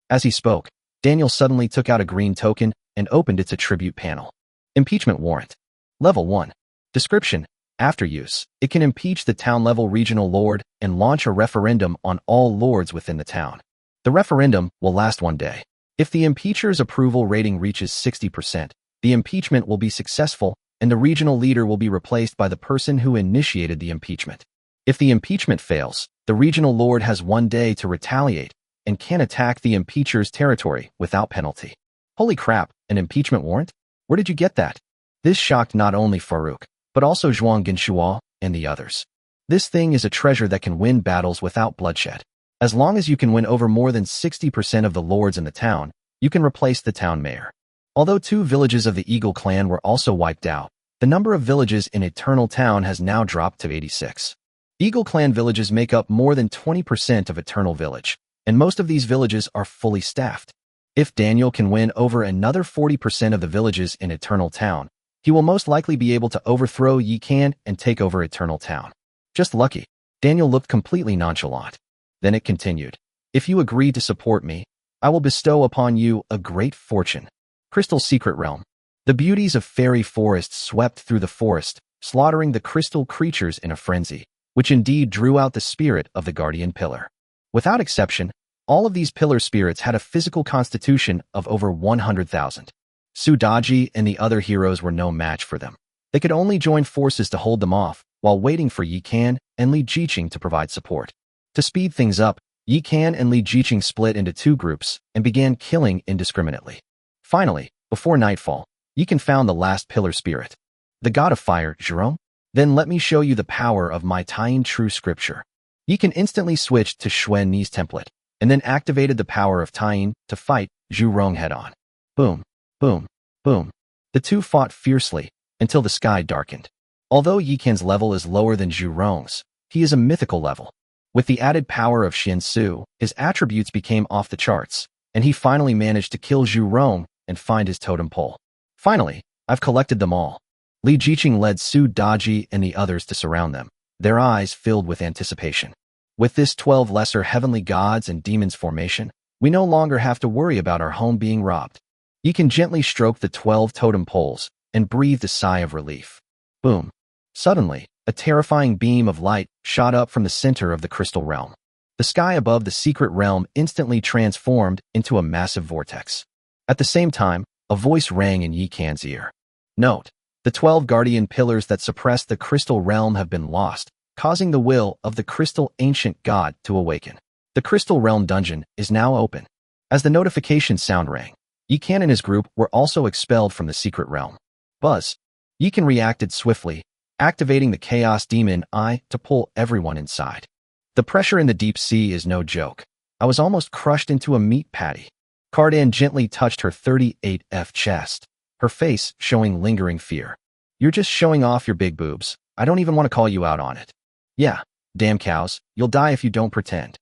As he spoke, Daniel suddenly took out a green token and opened its attribute panel. Impeachment Warrant. Level 1. Description. After use, it can impeach the town-level regional lord and launch a referendum on all lords within the town. The referendum will last 1 day. If the impeacher's approval rating reaches 60%, the impeachment will be successful and the regional leader will be replaced by the person who initiated the impeachment. If the impeachment fails, the regional lord has 1 day to retaliate and can attack the impeacher's territory without penalty. Holy crap, an impeachment warrant? Where did you get that? This shocked not only Farouk, but also Zhuang Genshua and the others. This thing is a treasure that can win battles without bloodshed. As long as you can win over more than 60% of the lords in the town, you can replace the town mayor. Although 2 villages of the Eagle clan were also wiped out, the number of villages in Eternal Town has now dropped to 86. Eagle clan villages make up more than 20% of Eternal Village, and most of these villages are fully staffed. If Daniel can win over another 40% of the villages in Eternal Town, he will most likely be able to overthrow Yi Can and take over Eternal Town. Just lucky. Daniel looked completely nonchalant. Then it continued. If you agree to support me, I will bestow upon you a great fortune. Crystal Secret Realm. The beauties of fairy forests swept through the forest, slaughtering the crystal creatures in a frenzy, which indeed drew out the spirit of the guardian pillar. Without exception, all of these pillar spirits had a physical constitution of over 100,000. Sudaji and the other heroes were no match for them. They could only join forces to hold them off, while waiting for Yi Can and Li Jiqing to provide support. To speed things up, Yi Can and Li Jiqing split into 2 groups and began killing indiscriminately. Finally, before nightfall, Yi Can found the last pillar spirit, the god of fire, Jerome. Then let me show you the power of my tying true scripture. Yi can instantly switch to Xuan Ni's template, and then activated the power of Tying to fight Zhu Rong head-on. Boom, boom, boom. The two fought fiercely until the sky darkened. Although Yi Can's level is lower than Zhu Rong's, he is a mythical level. With the added power of Xian Su, his attributes became off the charts, and he finally managed to kill Zhu Rong and find his totem pole. Finally, I've collected them all. Li Jiqing led Su Daji and the others to surround them, their eyes filled with anticipation. With this 12 lesser heavenly gods and demons formation, we no longer have to worry about our home being robbed. Yi can gently stroke the 12 totem poles and breathed a sigh of relief. Boom. Suddenly, a terrifying beam of light shot up from the center of the crystal realm. The sky above the secret realm instantly transformed into a massive vortex. At the same time, a voice rang in Yi Can's ear. Note, the 12 guardian pillars that suppress the crystal realm have been lost, causing the will of the crystal ancient god to awaken. The crystal realm dungeon is now open. As the notification sound rang, Yi Can and his group were also expelled from the secret realm. Buzz. Yi Can reacted swiftly, activating the Chaos Demon Eye to pull everyone inside. The pressure in the deep sea is no joke. I was almost crushed into a meat patty. Cardan gently touched her 38F chest, her face showing lingering fear. You're just showing off your big boobs. I don't even want to call you out on it. Yeah, damn cows, you'll die if you don't pretend.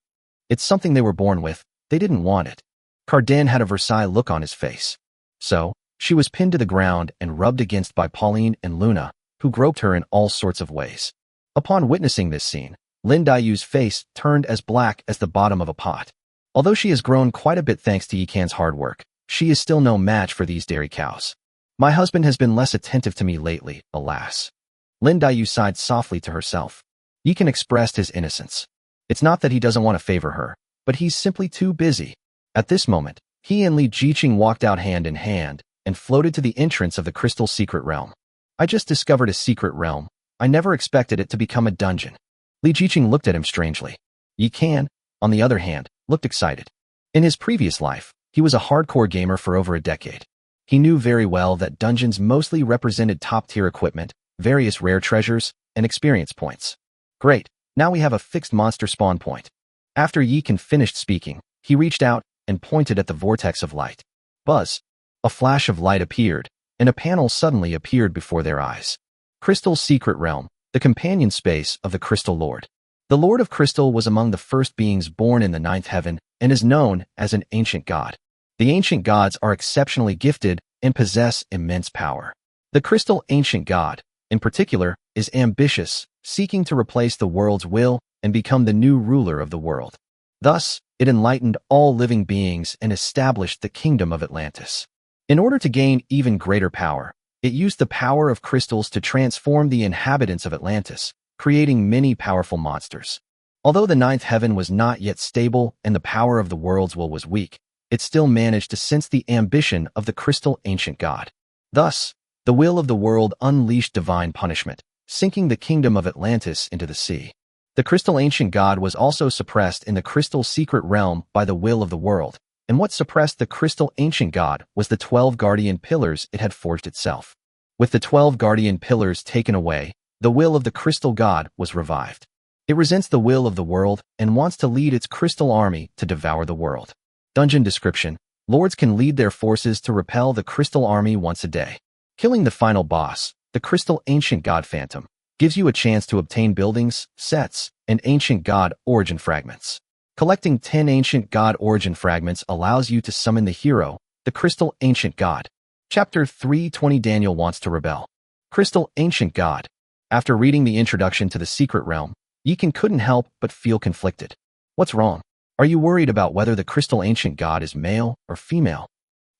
It's something they were born with. They didn't want it. Cardan had a Versailles look on his face. So, she was pinned to the ground and rubbed against by Pauline and Luna, who groped her in all sorts of ways. Upon witnessing this scene, Lin Daiyu's face turned as black as the bottom of a pot. Although she has grown quite a bit thanks to Yi Can's hard work, she is still no match for these dairy cows. My husband has been less attentive to me lately, alas. Lin Daiyu sighed softly to herself. Yi Can expressed his innocence. It's not that he doesn't want to favor her, but he's simply too busy. At this moment, he and Li Jiqing walked out hand in hand and floated to the entrance of the crystal secret realm. I just discovered a secret realm. I never expected it to become a dungeon. Li Jiqing looked at him strangely. Yi Can, on the other hand, looked excited. In his previous life, he was a hardcore gamer for over a decade. He knew very well that dungeons mostly represented top-tier equipment, various rare treasures, and experience points. Great, now we have a fixed monster spawn point. After Yi Can finished speaking, he reached out and pointed at the vortex of light. Buzz. A flash of light appeared, and a panel suddenly appeared before their eyes. Crystal Secret Realm, the companion space of the Crystal Lord. The Lord of Crystal was among the first beings born in the ninth heaven and is known as an ancient god. The ancient gods are exceptionally gifted and possess immense power. The Crystal Ancient God, in particular, is ambitious, seeking to replace the world's will and become the new ruler of the world. Thus, it enlightened all living beings and established the kingdom of Atlantis. In order to gain even greater power, it used the power of crystals to transform the inhabitants of Atlantis, creating many powerful monsters. Although the ninth heaven was not yet stable and the power of the world's will was weak, it still managed to sense the ambition of the Crystal Ancient God. Thus, the will of the world unleashed divine punishment, sinking the kingdom of Atlantis into the sea. The Crystal Ancient God was also suppressed in the Crystal Secret Realm by the will of the world, and what suppressed the Crystal Ancient God was the 12 guardian pillars it had forged itself. With the 12 guardian pillars taken away, the will of the Crystal God was revived. It resents the will of the world and wants to lead its crystal army to devour the world. Dungeon description: Lords can lead their forces to repel the crystal army once a day. Killing the final boss, the Crystal Ancient God Phantom, gives you a chance to obtain buildings, sets, and Ancient God Origin Fragments. Collecting 10 Ancient God Origin Fragments allows you to summon the hero, the Crystal Ancient God. Chapter 320 Daniel Wants to Rebel. Crystal Ancient God. After reading the introduction to the Secret Realm, Yi Can couldn't help but feel conflicted. What's wrong? Are you worried about whether the Crystal Ancient God is male or female?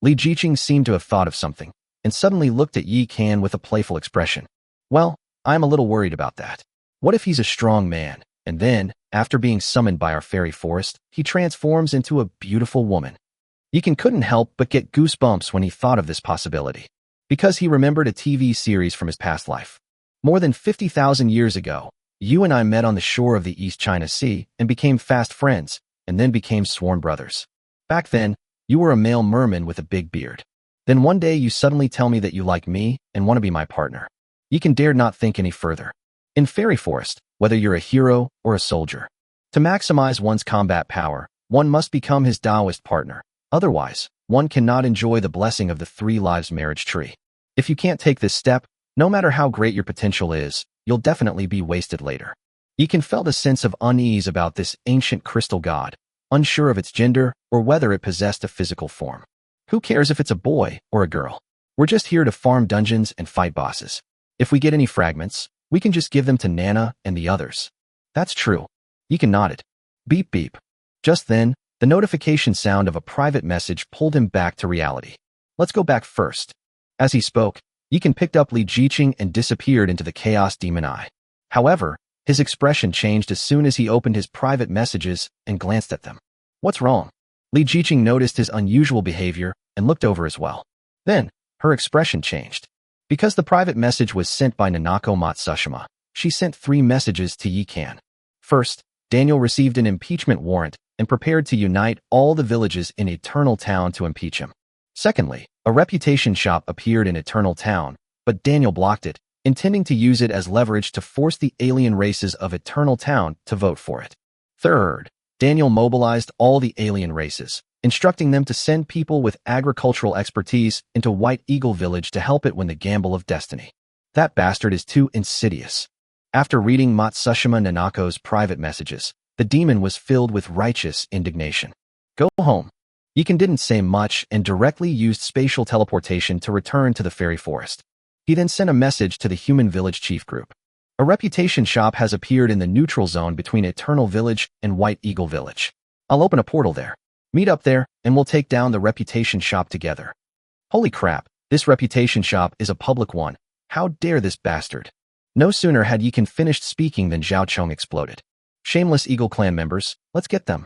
Li Jiqing seemed to have thought of something, and suddenly looked at Yi Can with a playful expression. Well, I'm a little worried about that. What if he's a strong man, and then, after being summoned by our fairy forest, he transforms into a beautiful woman? Yi Can couldn't help but get goosebumps when he thought of this possibility, because he remembered a TV series from his past life. More than 50,000 years ago, you and I met on the shore of the East China Sea and became fast friends, and then became sworn brothers. Back then, you were a male merman with a big beard. Then one day you suddenly tell me that you like me and want to be my partner. Yi Can dared not think any further. In Fairy Forest, whether you're a hero or a soldier, To maximize one's combat power, one must become his Taoist partner. Otherwise, one cannot enjoy the blessing of the 3 lives marriage tree. If you can't take this step, no matter how great your potential is, you'll definitely be wasted later. Yikan felt a sense of unease about this ancient crystal god, unsure of its gender or whether it possessed a physical form. Who cares if it's a boy or a girl? We're just here to farm dungeons and fight bosses. If we get any fragments, we can just give them to Nana and the others. That's true. Yikan nodded. Beep beep. Just then, the notification sound of a private message pulled him back to reality. Let's go back first. As he spoke, Yikan picked up Li Jiqing and disappeared into the Chaos Demon Eye. However, his expression changed as soon as he opened his private messages and glanced at them. What's wrong? Li Jiqing noticed his unusual behavior and looked over as well. Then, her expression changed. Because the private message was sent by Nanako Matsushima, she sent 3 messages to Yikan. First, Daniel received an impeachment warrant and prepared to unite all the villages in Eternal Town to impeach him. Secondly, a reputation shop appeared in Eternal Town, but Daniel blocked it, intending to use it as leverage to force the alien races of Eternal Town to vote for it. Third, Daniel mobilized all the alien races, instructing them to send people with agricultural expertise into White Eagle Village to help it win the gamble of destiny. That bastard is too insidious. After reading Matsushima Nanako's private messages, the demon was filled with righteous indignation. Go home. Yikan didn't say much and directly used spatial teleportation to return to the fairy forest. He then sent a message to the human village chief group. A reputation shop has appeared in the neutral zone between Eternal Village and White Eagle Village. I'll open a portal there. Meet up there, and we'll take down the reputation shop together. Holy crap, this reputation shop is a public one. How dare this bastard? No sooner had Yikan finished speaking than Zhao Chong exploded. Shameless Eagle Clan members, let's get them.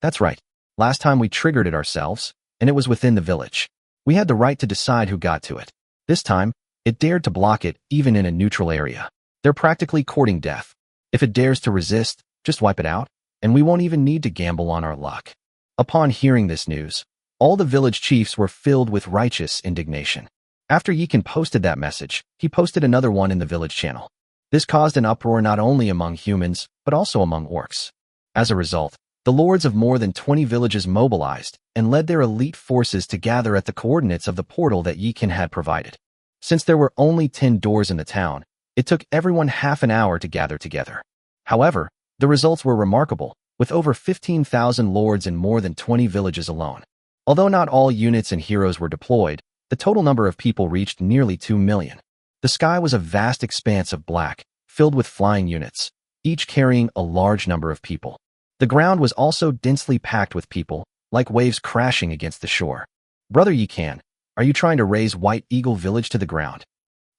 That's right. Last time we triggered it ourselves, and it was within the village. We had the right to decide who got to it. This time, it dared to block it even in a neutral area. They're practically courting death. If it dares to resist, just wipe it out, and we won't even need to gamble on our luck. Upon hearing this news, all the village chiefs were filled with righteous indignation. After Yikan posted that message, he posted another one in the village channel. This caused an uproar not only among humans, but also among orcs. As a result, the lords of more than 20 villages mobilized and led their elite forces to gather at the coordinates of the portal that Yikan had provided. Since there were only 10 doors in the town, it took everyone half an hour to gather together. However, the results were remarkable, with over 15,000 lords in more than 20 villages alone. Although not all units and heroes were deployed, the total number of people reached nearly 2 million. The sky was a vast expanse of black, filled with flying units, each carrying a large number of people. The ground was also densely packed with people, like waves crashing against the shore. Brother Yikan, are you trying to raise White Eagle Village to the ground?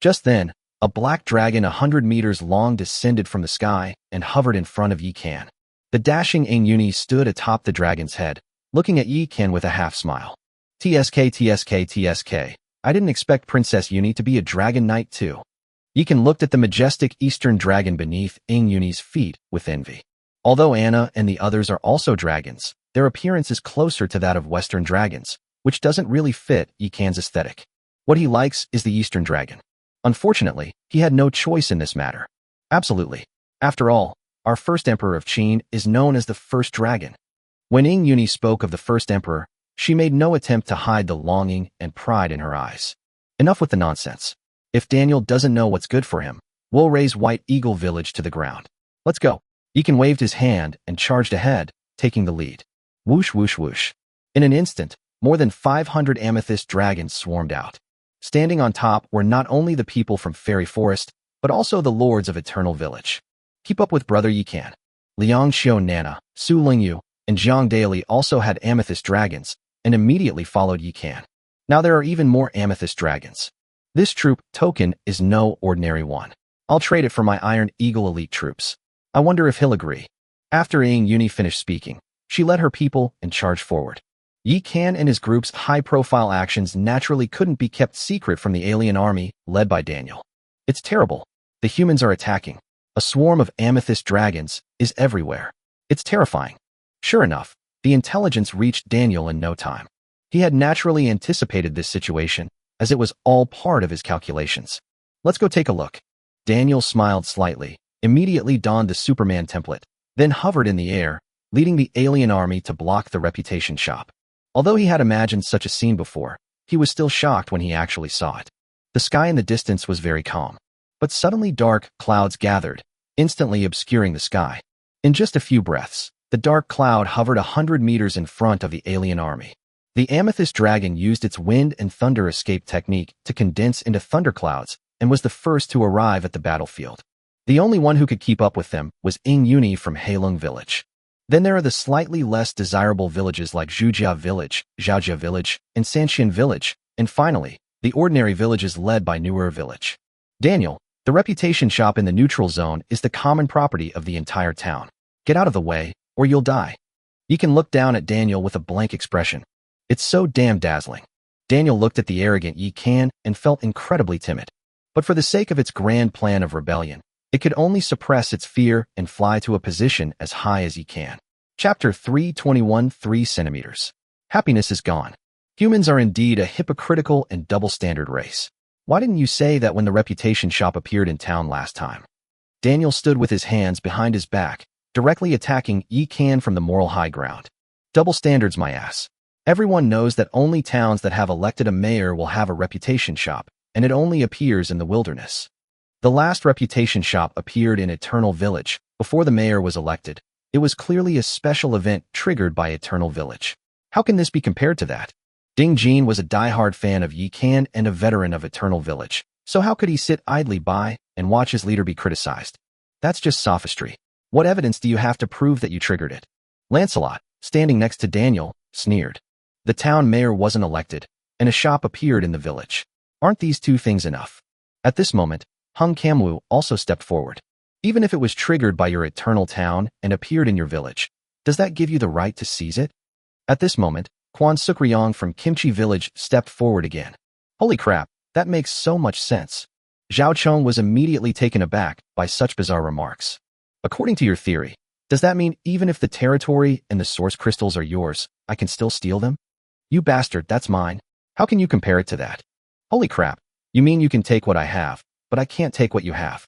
Just then, a black dragon 100 meters long descended from the sky and hovered in front of Yikan. The dashing Yuni stood atop the dragon's head, looking at Yikan with a half-smile. TSK. I didn't expect Princess Yuni to be a dragon knight too. Yikan looked at the majestic eastern dragon beneath Yuni's feet with envy. Although Anna and the others are also dragons, their appearance is closer to that of western dragons, which doesn't really fit Yikan's aesthetic. What he likes is the eastern dragon. Unfortunately, he had no choice in this matter. Absolutely. After all, our first emperor of Qin is known as the first dragon. When Yuni spoke of the first emperor, she made no attempt to hide the longing and pride in her eyes. Enough with the nonsense. If Daniel doesn't know what's good for him, we'll raise White Eagle Village to the ground. Let's go. Yikan waved his hand and charged ahead, taking the lead. Whoosh whoosh whoosh. In an instant, more than 500 amethyst dragons swarmed out. Standing on top were not only the people from Fairy Forest, but also the lords of Eternal Village. Keep up with Brother Yikan. Liang Xiao Nana, Su Lingyu, and Jiang Daily also had amethyst dragons, and immediately followed Yikan. Now there are even more amethyst dragons. This troop token is no ordinary one. I'll trade it for my Iron Eagle elite troops. I wonder if he'll agree. After Yuni finished speaking, she led her people and charged forward. Yikan and his group's high-profile actions naturally couldn't be kept secret from the alien army led by Daniel. It's terrible. The humans are attacking. A swarm of amethyst dragons is everywhere. It's terrifying. Sure enough, the intelligence reached Daniel in no time. He had naturally anticipated this situation, as it was all part of his calculations. Let's go take a look. Daniel smiled slightly, immediately donned the Superman template, then hovered in the air, leading the alien army to block the reputation shop. Although he had imagined such a scene before, he was still shocked when he actually saw it. The sky in the distance was very calm, but suddenly dark clouds gathered, instantly obscuring the sky. In just a few breaths, the dark cloud hovered 100 meters in front of the alien army. The amethyst dragon used its wind and thunder escape technique to condense into thunderclouds and was the first to arrive at the battlefield. The only one who could keep up with them was Ing Yuni from Heilong Village. Then there are the slightly less desirable villages like Zhujia Village, Zhaojia Village, and Sanxian Village, and finally, the ordinary villages led by Newer Village. Daniel, the reputation shop in the neutral zone is the common property of the entire town. Get out of the way, or you'll die. You can look down at Daniel with a blank expression. It's so damn dazzling. Daniel looked at the arrogant Yi Kan and felt incredibly timid. But for the sake of its grand plan of rebellion, it could only suppress its fear and fly to a position as high as he can. Chapter 321 3 centimeters. Happiness is gone. Humans are indeed a hypocritical and double-standard race. Why didn't you say that when the reputation shop appeared in town last time? Daniel stood with his hands behind his back, directly attacking Yi Kan from the moral high ground. Double standards, my ass. Everyone knows that only towns that have elected a mayor will have a reputation shop, and it only appears in the wilderness. The last reputation shop appeared in Eternal Village, before the mayor was elected. It was clearly a special event triggered by Eternal Village. How can this be compared to that? Ding Jin was a diehard fan of Yi Kan and a veteran of Eternal Village, so how could he sit idly by and watch his leader be criticized? That's just sophistry. What evidence do you have to prove that you triggered it? Lancelot, standing next to Daniel, sneered. The town mayor wasn't elected, and a shop appeared in the village. Aren't these two things enough? At this moment, Hung Kamwu also stepped forward. Even if it was triggered by your eternal town and appeared in your village, does that give you the right to seize it? At this moment, Quan Sukryong from Kimchi Village stepped forward again. Holy crap, that makes so much sense. Zhao Chong was immediately taken aback by such bizarre remarks. According to your theory, does that mean even if the territory and the source crystals are yours, I can still steal them? You bastard, that's mine. How can you compare it to that? Holy crap, you mean you can take what I have, but I can't take what you have.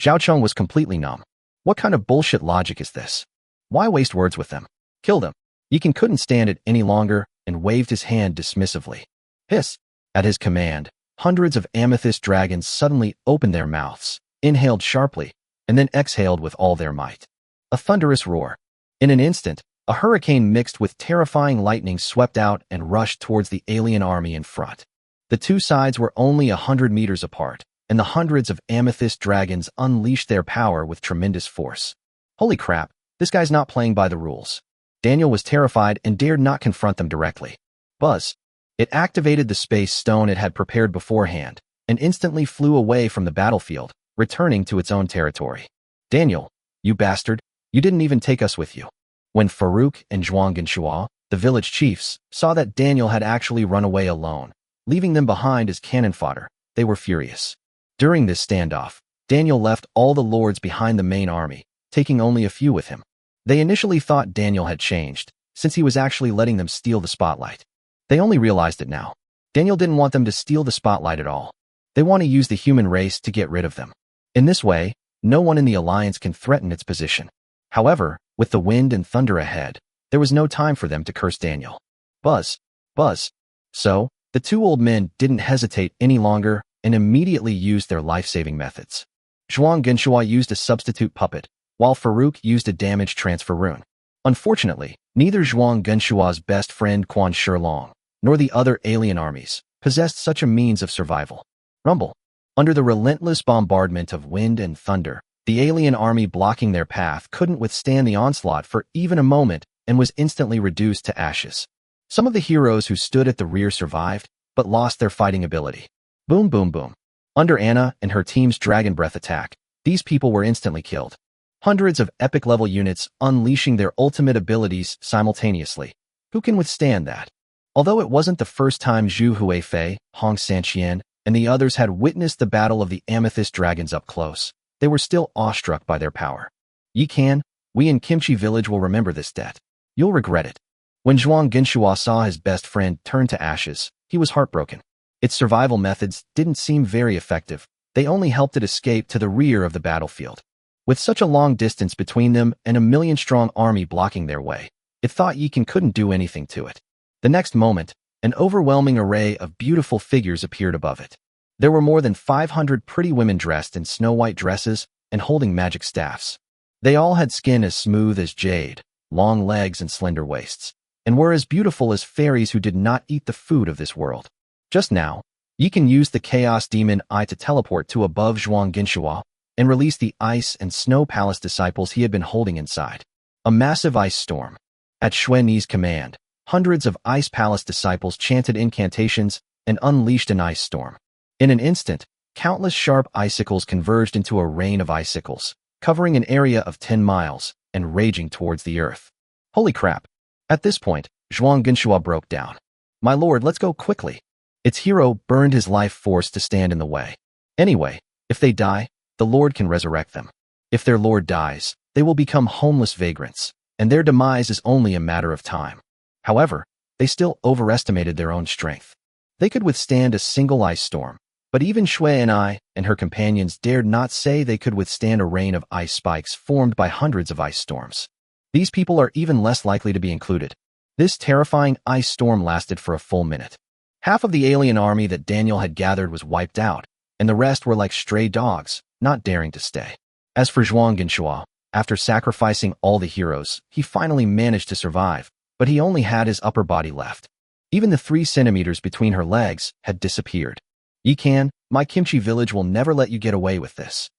Zhao Chong was completely numb. What kind of bullshit logic is this? Why waste words with them? Kill them. Yikan couldn't stand it any longer and waved his hand dismissively. Hiss! At his command, hundreds of amethyst dragons suddenly opened their mouths, inhaled sharply, and then exhaled with all their might. A thunderous roar. In an instant, a hurricane mixed with terrifying lightning swept out and rushed towards the alien army in front. The two sides were only 100 meters apart, and the hundreds of amethyst dragons unleashed their power with tremendous force. Holy crap, this guy's not playing by the rules. Daniel was terrified and dared not confront them directly. Buzz. It activated the space stone it had prepared beforehand, and instantly flew away from the battlefield, returning to its own territory. Daniel, you bastard, you didn't even take us with you. When Farouk and Zhuang Genshua, the village chiefs, saw that Daniel had actually run away alone, leaving them behind as cannon fodder, they were furious. During this standoff, Daniel left all the lords behind the main army, taking only a few with him. They initially thought Daniel had changed, since he was actually letting them steal the spotlight. They only realized it now. Daniel didn't want them to steal the spotlight at all. They want to use the human race to get rid of them. In this way, no one in the alliance can threaten its position. However, with the wind and thunder ahead, there was no time for them to curse Daniel. Buzz. Buzz. So, the two old men didn't hesitate any longer and immediately used their life-saving methods. Zhuang Genshua used a substitute puppet, while Farouk used a damage transfer rune. Unfortunately, neither Zhuang Genshua's best friend Quan Shilong, nor the other alien armies, possessed such a means of survival. Rumble. Under the relentless bombardment of wind and thunder, the alien army blocking their path couldn't withstand the onslaught for even a moment and was instantly reduced to ashes. Some of the heroes who stood at the rear survived, but lost their fighting ability. Boom boom boom. Under Anna and her team's Dragon Breath attack, these people were instantly killed. Hundreds of epic-level units unleashing their ultimate abilities simultaneously. Who can withstand that? Although it wasn't the first time Zhu Huifei, Hong Sanqian, and the others had witnessed the battle of the Amethyst Dragons up close, they were still awestruck by their power. Yi Kan, we in Kimchi Village will remember this debt. You'll regret it. When Zhuang Genshua saw his best friend turn to ashes, he was heartbroken. Its survival methods didn't seem very effective. They only helped it escape to the rear of the battlefield. With such a long distance between them and a million-strong army blocking their way, it thought Yikan couldn't do anything to it. The next moment, an overwhelming array of beautiful figures appeared above it. There were more than 500 pretty women dressed in snow-white dresses and holding magic staffs. They all had skin as smooth as jade, long legs and slender waists, and were as beautiful as fairies who did not eat the food of this world. Just now, Yikan used the Chaos Demon Eye to teleport to above Zhuang Ginshua and release the Ice and Snow Palace disciples he had been holding inside. A massive ice storm. At Shui Ni's command, hundreds of Ice Palace disciples chanted incantations and unleashed an ice storm. In an instant, countless sharp icicles converged into a rain of icicles, covering an area of 10 miles and raging towards the earth. Holy crap! At this point, Zhuang Ginshua broke down. My lord, let's go quickly. Its hero burned his life force to stand in the way. Anyway, if they die, the Lord can resurrect them. If their Lord dies, they will become homeless vagrants, and their demise is only a matter of time. However, they still overestimated their own strength. They could withstand a single ice storm, but even Shui and I and her companions dared not say they could withstand a rain of ice spikes formed by hundreds of ice storms. These people are even less likely to be included. This terrifying ice storm lasted for a full minute. Half of the alien army that Daniel had gathered was wiped out, and the rest were like stray dogs, not daring to stay. As for Zhuang Ginshua, after sacrificing all the heroes, he finally managed to survive, but he only had his upper body left. Even the 3 centimeters between her legs had disappeared. Yikan, my kimchi village will never let you get away with this.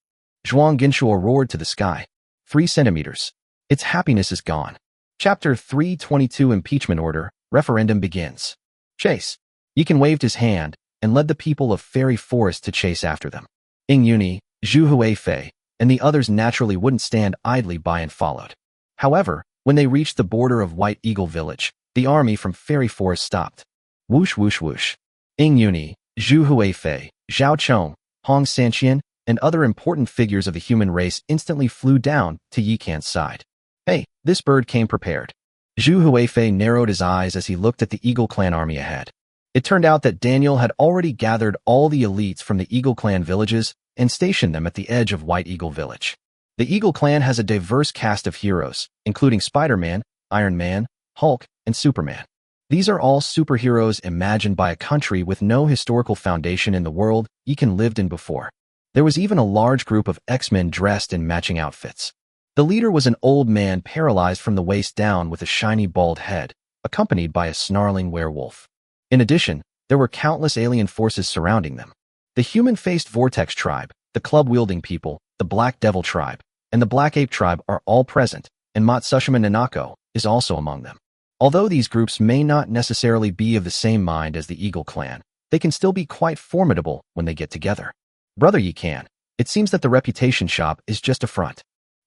Zhuang Ginshua roared to the sky. 3 centimeters. Its happiness is gone. Chapter 322 Impeachment Order, Referendum begins. Chase. Yikan waved his hand and led the people of Fairy Forest to chase after them. Ying Yuni, Zhu Huifei, and the others naturally wouldn't stand idly by and followed. However, when they reached the border of White Eagle Village, the army from Fairy Forest stopped. Whoosh whoosh whoosh. Ying Yuni, Zhu Huifei, Zhao Chong, Hong Sanqian, and other important figures of the human race instantly flew down to Yikan's side. Hey, this bird came prepared. Zhu Huifei narrowed his eyes as he looked at the Eagle Clan army ahead. It turned out that Daniel had already gathered all the elites from the Eagle Clan villages and stationed them at the edge of White Eagle Village. The Eagle Clan has a diverse cast of heroes, including Spider-Man, Iron Man, Hulk, and Superman. These are all superheroes imagined by a country with no historical foundation in the world Yikan lived in before. There was even a large group of X-Men dressed in matching outfits. The leader was an old man paralyzed from the waist down with a shiny bald head, accompanied by a snarling werewolf. In addition, there were countless alien forces surrounding them. The human-faced Vortex tribe, the club-wielding people, the Black Devil tribe, and the Black Ape tribe are all present, and Matsushima Nanako is also among them. Although these groups may not necessarily be of the same mind as the Eagle Clan, they can still be quite formidable when they get together. Brother Yikan, it seems that the reputation shop is just a front.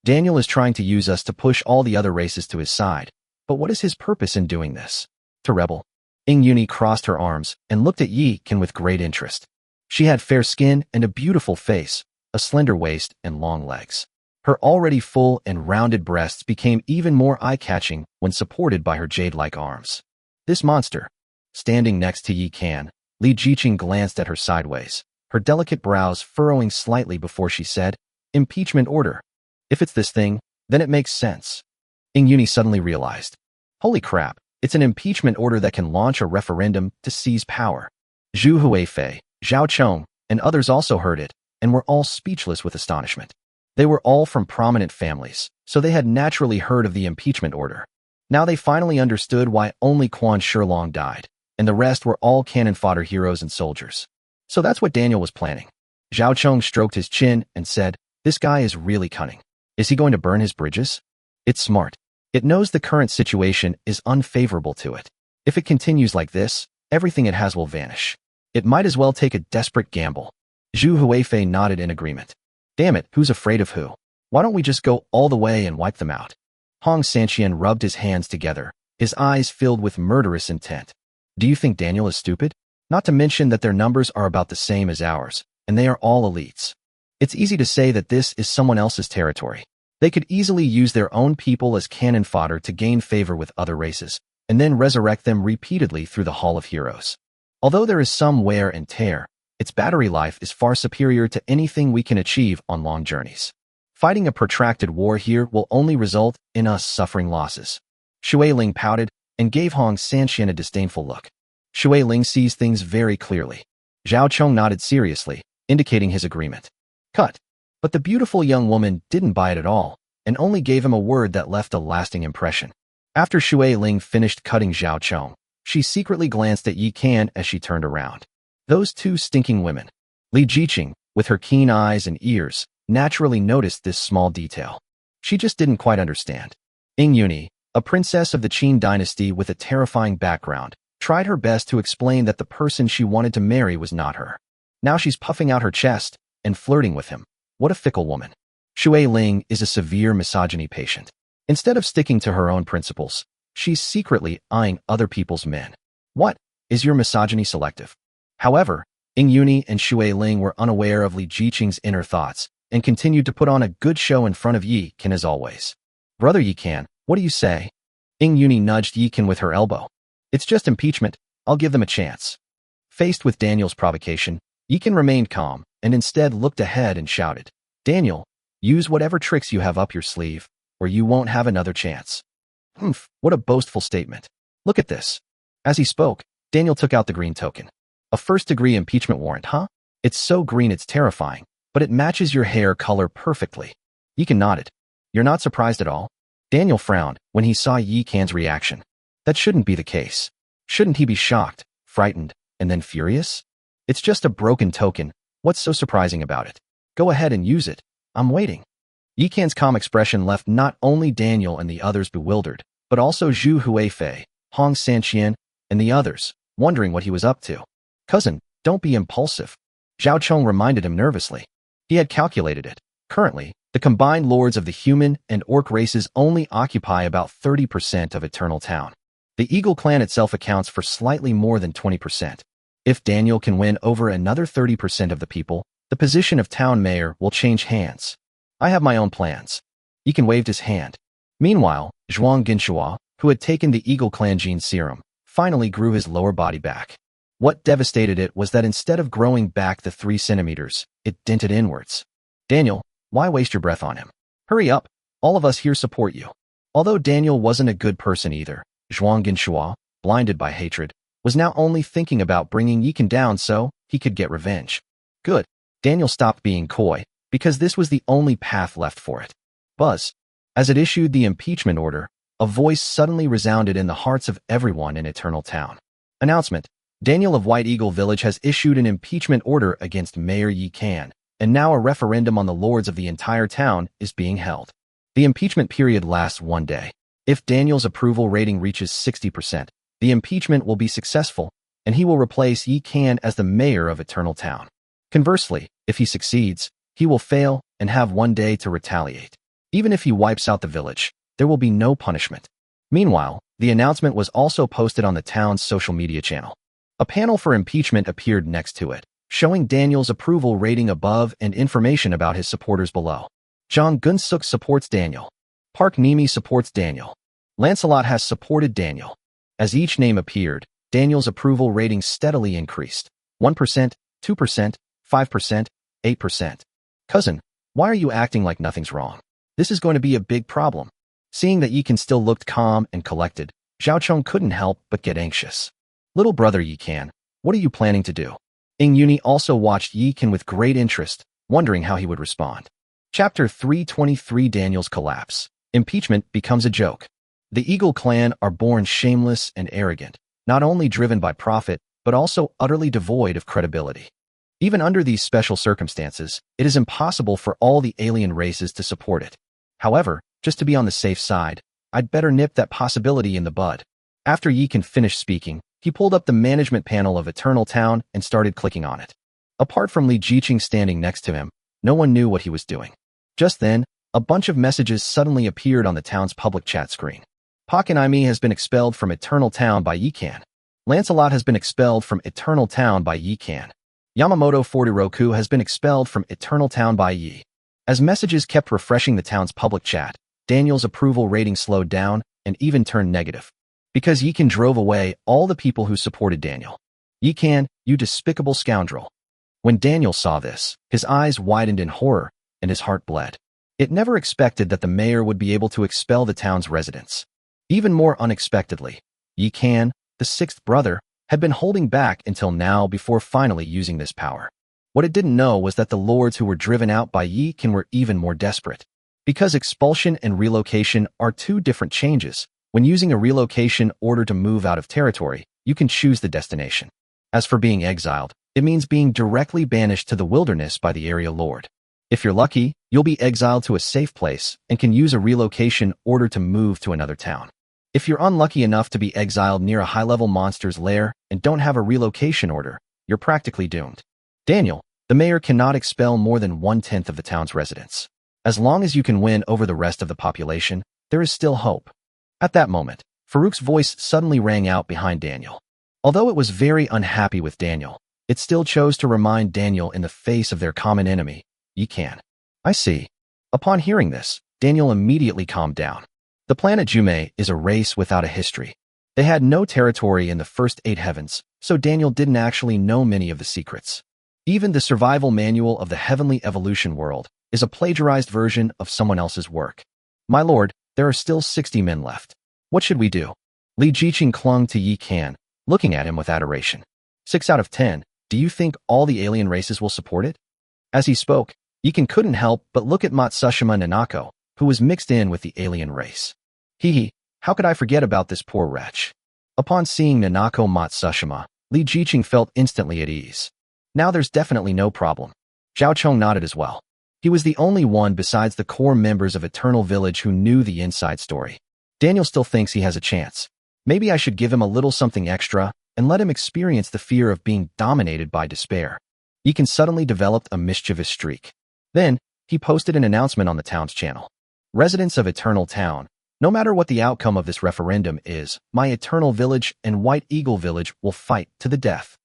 Daniel is trying to use us to push all the other races to his side, but what is his purpose in doing this? To rebel? Ying Yuni crossed her arms and looked at Yikan with great interest. She had fair skin and a beautiful face, a slender waist and long legs. Her already full and rounded breasts became even more eye-catching when supported by her jade-like arms. This monster. Standing next to Yikan, Li Jiqing glanced at her sideways, her delicate brows furrowing slightly before she said, Impeachment order. If it's this thing, then it makes sense. Ying Yuni suddenly realized. Holy crap, it's an impeachment order that can launch a referendum to seize power. Zhu Huifei, Zhao Chong, and others also heard it, and were all speechless with astonishment. They were all from prominent families, so they had naturally heard of the impeachment order. Now they finally understood why only Quan Shilong died, and the rest were all cannon fodder heroes and soldiers. So that's what Daniel was planning. Zhao Chong stroked his chin and said, This guy is really cunning. Is he going to burn his bridges? It's smart. It knows the current situation is unfavorable to it. If it continues like this, everything it has will vanish. It might as well take a desperate gamble. Zhu Huifei nodded in agreement. Damn it, who's afraid of who? Why don't we just go all the way and wipe them out? Hong Sanqian rubbed his hands together, his eyes filled with murderous intent. Do you think Daniel is stupid? Not to mention that their numbers are about the same as ours, and they are all elites. It's easy to say that this is someone else's territory. They could easily use their own people as cannon fodder to gain favor with other races, and then resurrect them repeatedly through the Hall of Heroes. Although there is some wear and tear, its battery life is far superior to anything we can achieve on long journeys. Fighting a protracted war here will only result in us suffering losses. Shui Ling pouted and gave Hong Sanxian a disdainful look. Shui Ling sees things very clearly. Zhao Chong nodded seriously, indicating his agreement. Cut. But the beautiful young woman didn't buy it at all, and only gave him a word that left a lasting impression. After Shui Ling finished cutting Zhao Chong, she secretly glanced at Yi Kan as she turned around. Those two stinking women. Li Jiqing, with her keen eyes and ears, naturally noticed this small detail. She just didn't quite understand. Ying Yuni, a princess of the Qin dynasty with a terrifying background, tried her best to explain that the person she wanted to marry was not her. Now she's puffing out her chest and flirting with him. What a fickle woman. Shui Ling is a severe misogyny patient. Instead of sticking to her own principles, she's secretly eyeing other people's men. What? Is your misogyny selective? However, Ying Yuni and Shui Ling were unaware of Li Jiqing's inner thoughts and continued to put on a good show in front of Yi Kan as always. Brother Yi Kan, what do you say? Ying Yuni nudged Yi Kan with her elbow. It's just impeachment. I'll give them a chance. Faced with Daniel's provocation, Yi Kan remained calm and instead looked ahead and shouted, Daniel, use whatever tricks you have up your sleeve, or you won't have another chance. Humph, what a boastful statement. Look at this. As he spoke, Daniel took out the green token. A first-degree impeachment warrant, huh? It's so green it's terrifying, but it matches your hair color perfectly. Yi Kan nodded. You're not surprised at all? Daniel frowned when he saw Yi Kan's reaction. That shouldn't be the case. Shouldn't he be shocked, frightened, and then furious? It's just a broken token. What's so surprising about it? Go ahead and use it. I'm waiting. Yi Kan's calm expression left not only Daniel and the others bewildered, but also Zhu Huifei, Hong Sanxian, and the others, wondering what he was up to. Cousin, don't be impulsive. Zhao Chong reminded him nervously. He had calculated it. Currently, the combined lords of the human and orc races only occupy about 30% of Eternal Town. The Eagle clan itself accounts for slightly more than 20%. If Daniel can win over another 30% of the people, the position of town mayor will change hands. I have my own plans. Yi Kan waved his hand. Meanwhile, Zhuang Ginshua, who had taken the Eagle clan gene serum, finally grew his lower body back. What devastated it was that instead of growing back the 3 centimeters, it dented inwards. Daniel, why waste your breath on him? Hurry up, all of us here support you. Although Daniel wasn't a good person either, Zhuang Ginshua, blinded by hatred, was now only thinking about bringing Yi Kan down so he could get revenge. Good. Daniel stopped being coy, because this was the only path left for it. Buzz. As it issued the impeachment order, a voice suddenly resounded in the hearts of everyone in Eternal Town. Announcement. Daniel of White Eagle Village has issued an impeachment order against Mayor Yi Kan, and now a referendum on the lords of the entire town is being held. The impeachment period lasts 1 day. If Daniel's approval rating reaches 60%, the impeachment will be successful, and he will replace Yi Kan as the mayor of Eternal Town. Conversely, if he succeeds, he will fail and have 1 day to retaliate. Even if he wipes out the village, there will be no punishment. Meanwhile, the announcement was also posted on the town's social media channel. A panel for impeachment appeared next to it, showing Daniel's approval rating above and information about his supporters below. Zhang Gunsuk supports Daniel. Park Nimi supports Daniel. Lancelot has supported Daniel. As each name appeared, Daniel's approval rating steadily increased. 1%, 2%, 5%, 8%. Cousin, why are you acting like nothing's wrong? This is going to be a big problem. Seeing that Yi Kan still looked calm and collected, Zhao Chong couldn't help but get anxious. Little brother Yi Kan, what are you planning to do? Ying Yuni also watched Yi Kan with great interest, wondering how he would respond. Chapter 323 Daniel's Collapse. Impeachment becomes a joke. The Eagle clan are born shameless and arrogant, not only driven by profit, but also utterly devoid of credibility. Even under these special circumstances, it is impossible for all the alien races to support it. However, just to be on the safe side, I'd better nip that possibility in the bud. After Yi Kan finished speaking, he pulled up the management panel of Eternal Town and started clicking on it. Apart from Li Jiqing standing next to him, no one knew what he was doing. Just then, a bunch of messages suddenly appeared on the town's public chat screen. Pakanimi has been expelled from Eternal Town by Yi Kan. Lancelot has been expelled from Eternal Town by Yi Kan. Yamamoto Fortiroku has been expelled from Eternal Town by Yi. As messages kept refreshing the town's public chat, Daniel's approval rating slowed down and even turned negative. Because Yi Kan drove away all the people who supported Daniel. Yi Kan, you despicable scoundrel. When Daniel saw this, his eyes widened in horror and his heart bled. It never expected that the mayor would be able to expel the town's residents. Even more unexpectedly, Yi Kan, the sixth brother, had been holding back until now before finally using this power. What it didn't know was that the lords who were driven out by Yi Kan were even more desperate. Because expulsion and relocation are two different changes, when using a relocation order to move out of territory, you can choose the destination. As for being exiled, it means being directly banished to the wilderness by the area lord. If you're lucky, you'll be exiled to a safe place and can use a relocation order to move to another town. If you're unlucky enough to be exiled near a high-level monster's lair and don't have a relocation order, you're practically doomed. Daniel, the mayor, cannot expel more than 1/10 of the town's residents. As long as you can win over the rest of the population, there is still hope. At that moment, Farouk's voice suddenly rang out behind Daniel. Although it was very unhappy with Daniel, it still chose to remind Daniel in the face of their common enemy, Yi Kan. I see. Upon hearing this, Daniel immediately calmed down. The planet Jume is a race without a history. They had no territory in the first 8 heavens, so Daniel didn't actually know many of the secrets. Even the survival manual of the heavenly evolution world is a plagiarized version of someone else's work. My lord, there are still 60 men left. What should we do? Li Jiqing clung to Yi Kan, looking at him with adoration. 6 out of 10, do you think all the alien races will support it? As he spoke, Yi Kan couldn't help but look at Matsushima Nanako, who was mixed in with the alien race. Hee, how could I forget about this poor wretch? Upon seeing Nanako Matsushima, Li Jiqing felt instantly at ease. Now there's definitely no problem. Zhao Chong nodded as well. He was the only one besides the core members of Eternal Village who knew the inside story. Daniel still thinks he has a chance. Maybe I should give him a little something extra and let him experience the fear of being dominated by despair. Yi Kan suddenly developed a mischievous streak. Then, he posted an announcement on the town's channel. Residents of Eternal Town, no matter what the outcome of this referendum is, my Eternal Village and White Eagle Village will fight to the death.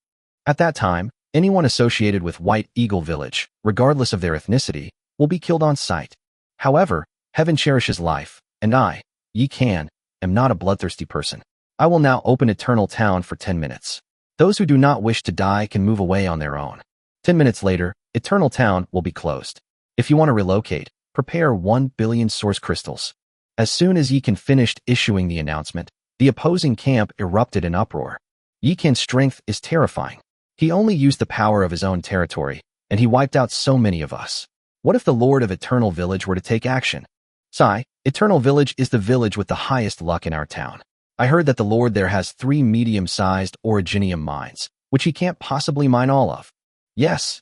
At that time, anyone associated with White Eagle Village, regardless of their ethnicity, will be killed on sight. However, heaven cherishes life, and I, Yi Kan, am not a bloodthirsty person. I will now open Eternal Town for 10 minutes. Those who do not wish to die can move away on their own. 10 minutes later, Eternal Town will be closed. If you want to relocate, prepare 1 billion source crystals. As soon as Yi Kan finished issuing the announcement, the opposing camp erupted in uproar. Yi Kan's strength is terrifying. He only used the power of his own territory, and he wiped out so many of us. What if the Lord of Eternal Village were to take action? Sai, Eternal Village is the village with the highest luck in our town. I heard that the Lord there has 3 medium-sized originium mines, which he can't possibly mine all of. Yes.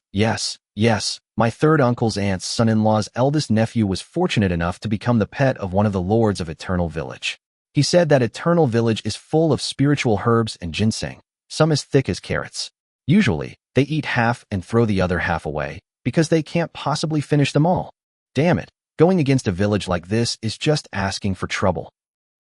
My third uncle's aunt's son-in-law's eldest nephew was fortunate enough to become the pet of one of the lords of Eternal Village. He said that Eternal Village is full of spiritual herbs and ginseng, some as thick as carrots. Usually, they eat half and throw the other half away, because they can't possibly finish them all. Damn it, going against a village like this is just asking for trouble.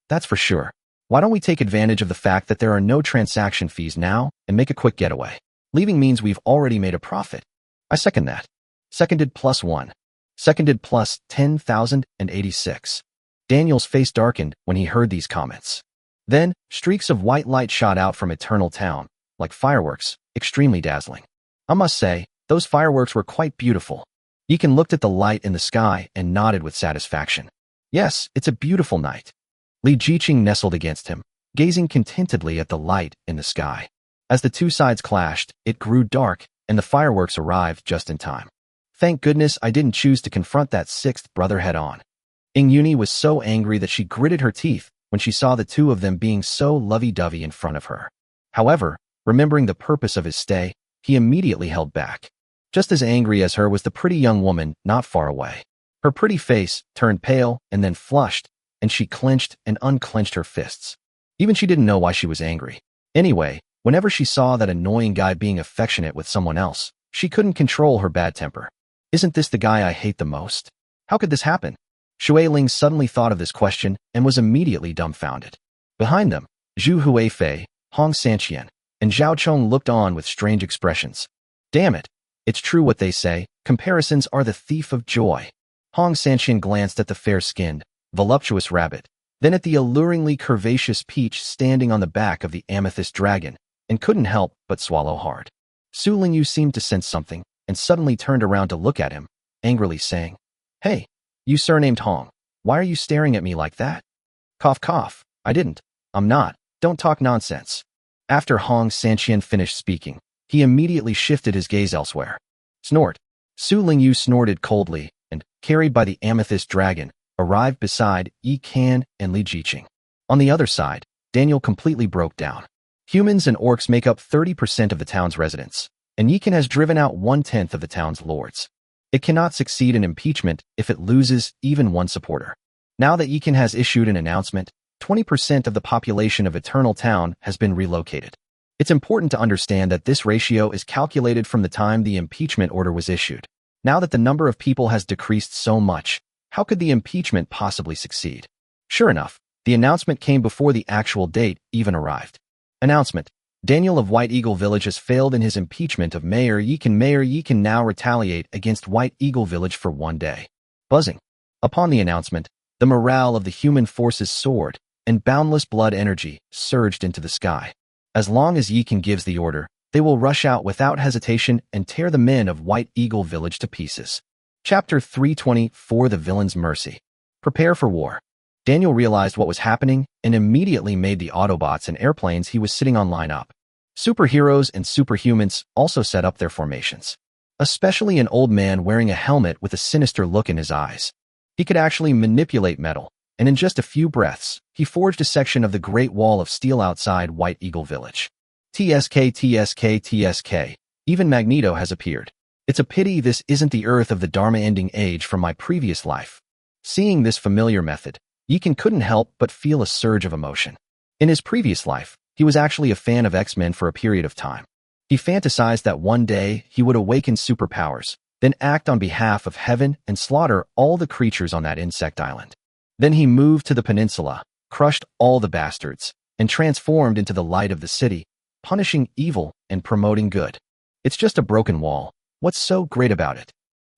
That's for sure. Why don't we take advantage of the fact that there are no transaction fees now and make a quick getaway? Leaving means we've already made a profit. I second that. Seconded +1. Seconded plus 10,086. Daniel's face darkened when he heard these comments. Then, streaks of white light shot out from Eternal Town, like fireworks, extremely dazzling. I must say, those fireworks were quite beautiful. Yi Kan looked at the light in the sky and nodded with satisfaction. Yes, it's a beautiful night. Li Jiqing nestled against him, gazing contentedly at the light in the sky. As the two sides clashed, it grew dark, and the fireworks arrived just in time. Thank goodness I didn't choose to confront that sixth brother head-on. Ing Yuni was so angry that she gritted her teeth when she saw the two of them being so lovey-dovey in front of her. However, remembering the purpose of his stay, he immediately held back. Just as angry as her was the pretty young woman not far away. Her pretty face turned pale and then flushed, and she clenched and unclenched her fists. Even she didn't know why she was angry. Anyway, whenever she saw that annoying guy being affectionate with someone else, she couldn't control her bad temper. Isn't this the guy I hate the most? How could this happen? Shui Ling suddenly thought of this question and was immediately dumbfounded. Behind them, Zhu Huifei, Hong Sanqian, and Zhao Chong looked on with strange expressions. Damn it, it's true what they say, comparisons are the thief of joy. Hong Sanqian glanced at the fair-skinned, voluptuous rabbit, then at the alluringly curvaceous peach standing on the back of the amethyst dragon, and couldn't help but swallow hard. Su Lingyu seemed to sense something, and suddenly turned around to look at him, angrily saying, Hey, You surnamed Hong. Why are you staring at me like that? Cough cough. I didn't. I'm not. Don't talk nonsense. After Hong Sanqian finished speaking, he immediately shifted his gaze elsewhere. Snort. Su Lingyu snorted coldly and, carried by the amethyst dragon, arrived beside Yi Kan and Li Jiqing. On the other side, Daniel completely broke down. Humans and orcs make up 30% of the town's residents, and Yi Kan has driven out 1/10 of the town's lords. It cannot succeed in impeachment if it loses even one supporter. Now that Yi Kan has issued an announcement, 20% of the population of Eternal Town has been relocated. It's important to understand that this ratio is calculated from the time the impeachment order was issued. Now that the number of people has decreased so much, how could the impeachment possibly succeed? Sure enough, the announcement came before the actual date even arrived. Announcement. Daniel of White Eagle Village has failed in his impeachment of Mayor Yi Kan. Mayor Yi Kan now retaliate against White Eagle Village for one day. Buzzing. Upon the announcement, the morale of the human forces soared, and boundless blood energy surged into the sky. As long as Yi Kan gives the order, they will rush out without hesitation and tear the men of White Eagle Village to pieces. Chapter 324 The Villain's Mercy. Prepare for war. Daniel realized what was happening and immediately made the Autobots and airplanes he was sitting on line up. Superheroes and superhumans also set up their formations. Especially an old man wearing a helmet with a sinister look in his eyes. He could actually manipulate metal, and in just a few breaths, he forged a section of the Great Wall of Steel outside White Eagle Village. TSK, TSK, TSK. Even Magneto has appeared. It's a pity this isn't the Earth of the Dharma-ending age from my previous life. Seeing this familiar method, Yi Kan couldn't help but feel a surge of emotion. In his previous life, he was actually a fan of X-Men for a period of time. He fantasized that one day he would awaken superpowers, then act on behalf of heaven and slaughter all the creatures on that insect island. Then he moved to the peninsula, crushed all the bastards, and transformed into the light of the city, punishing evil and promoting good. It's just a broken wall. What's so great about it?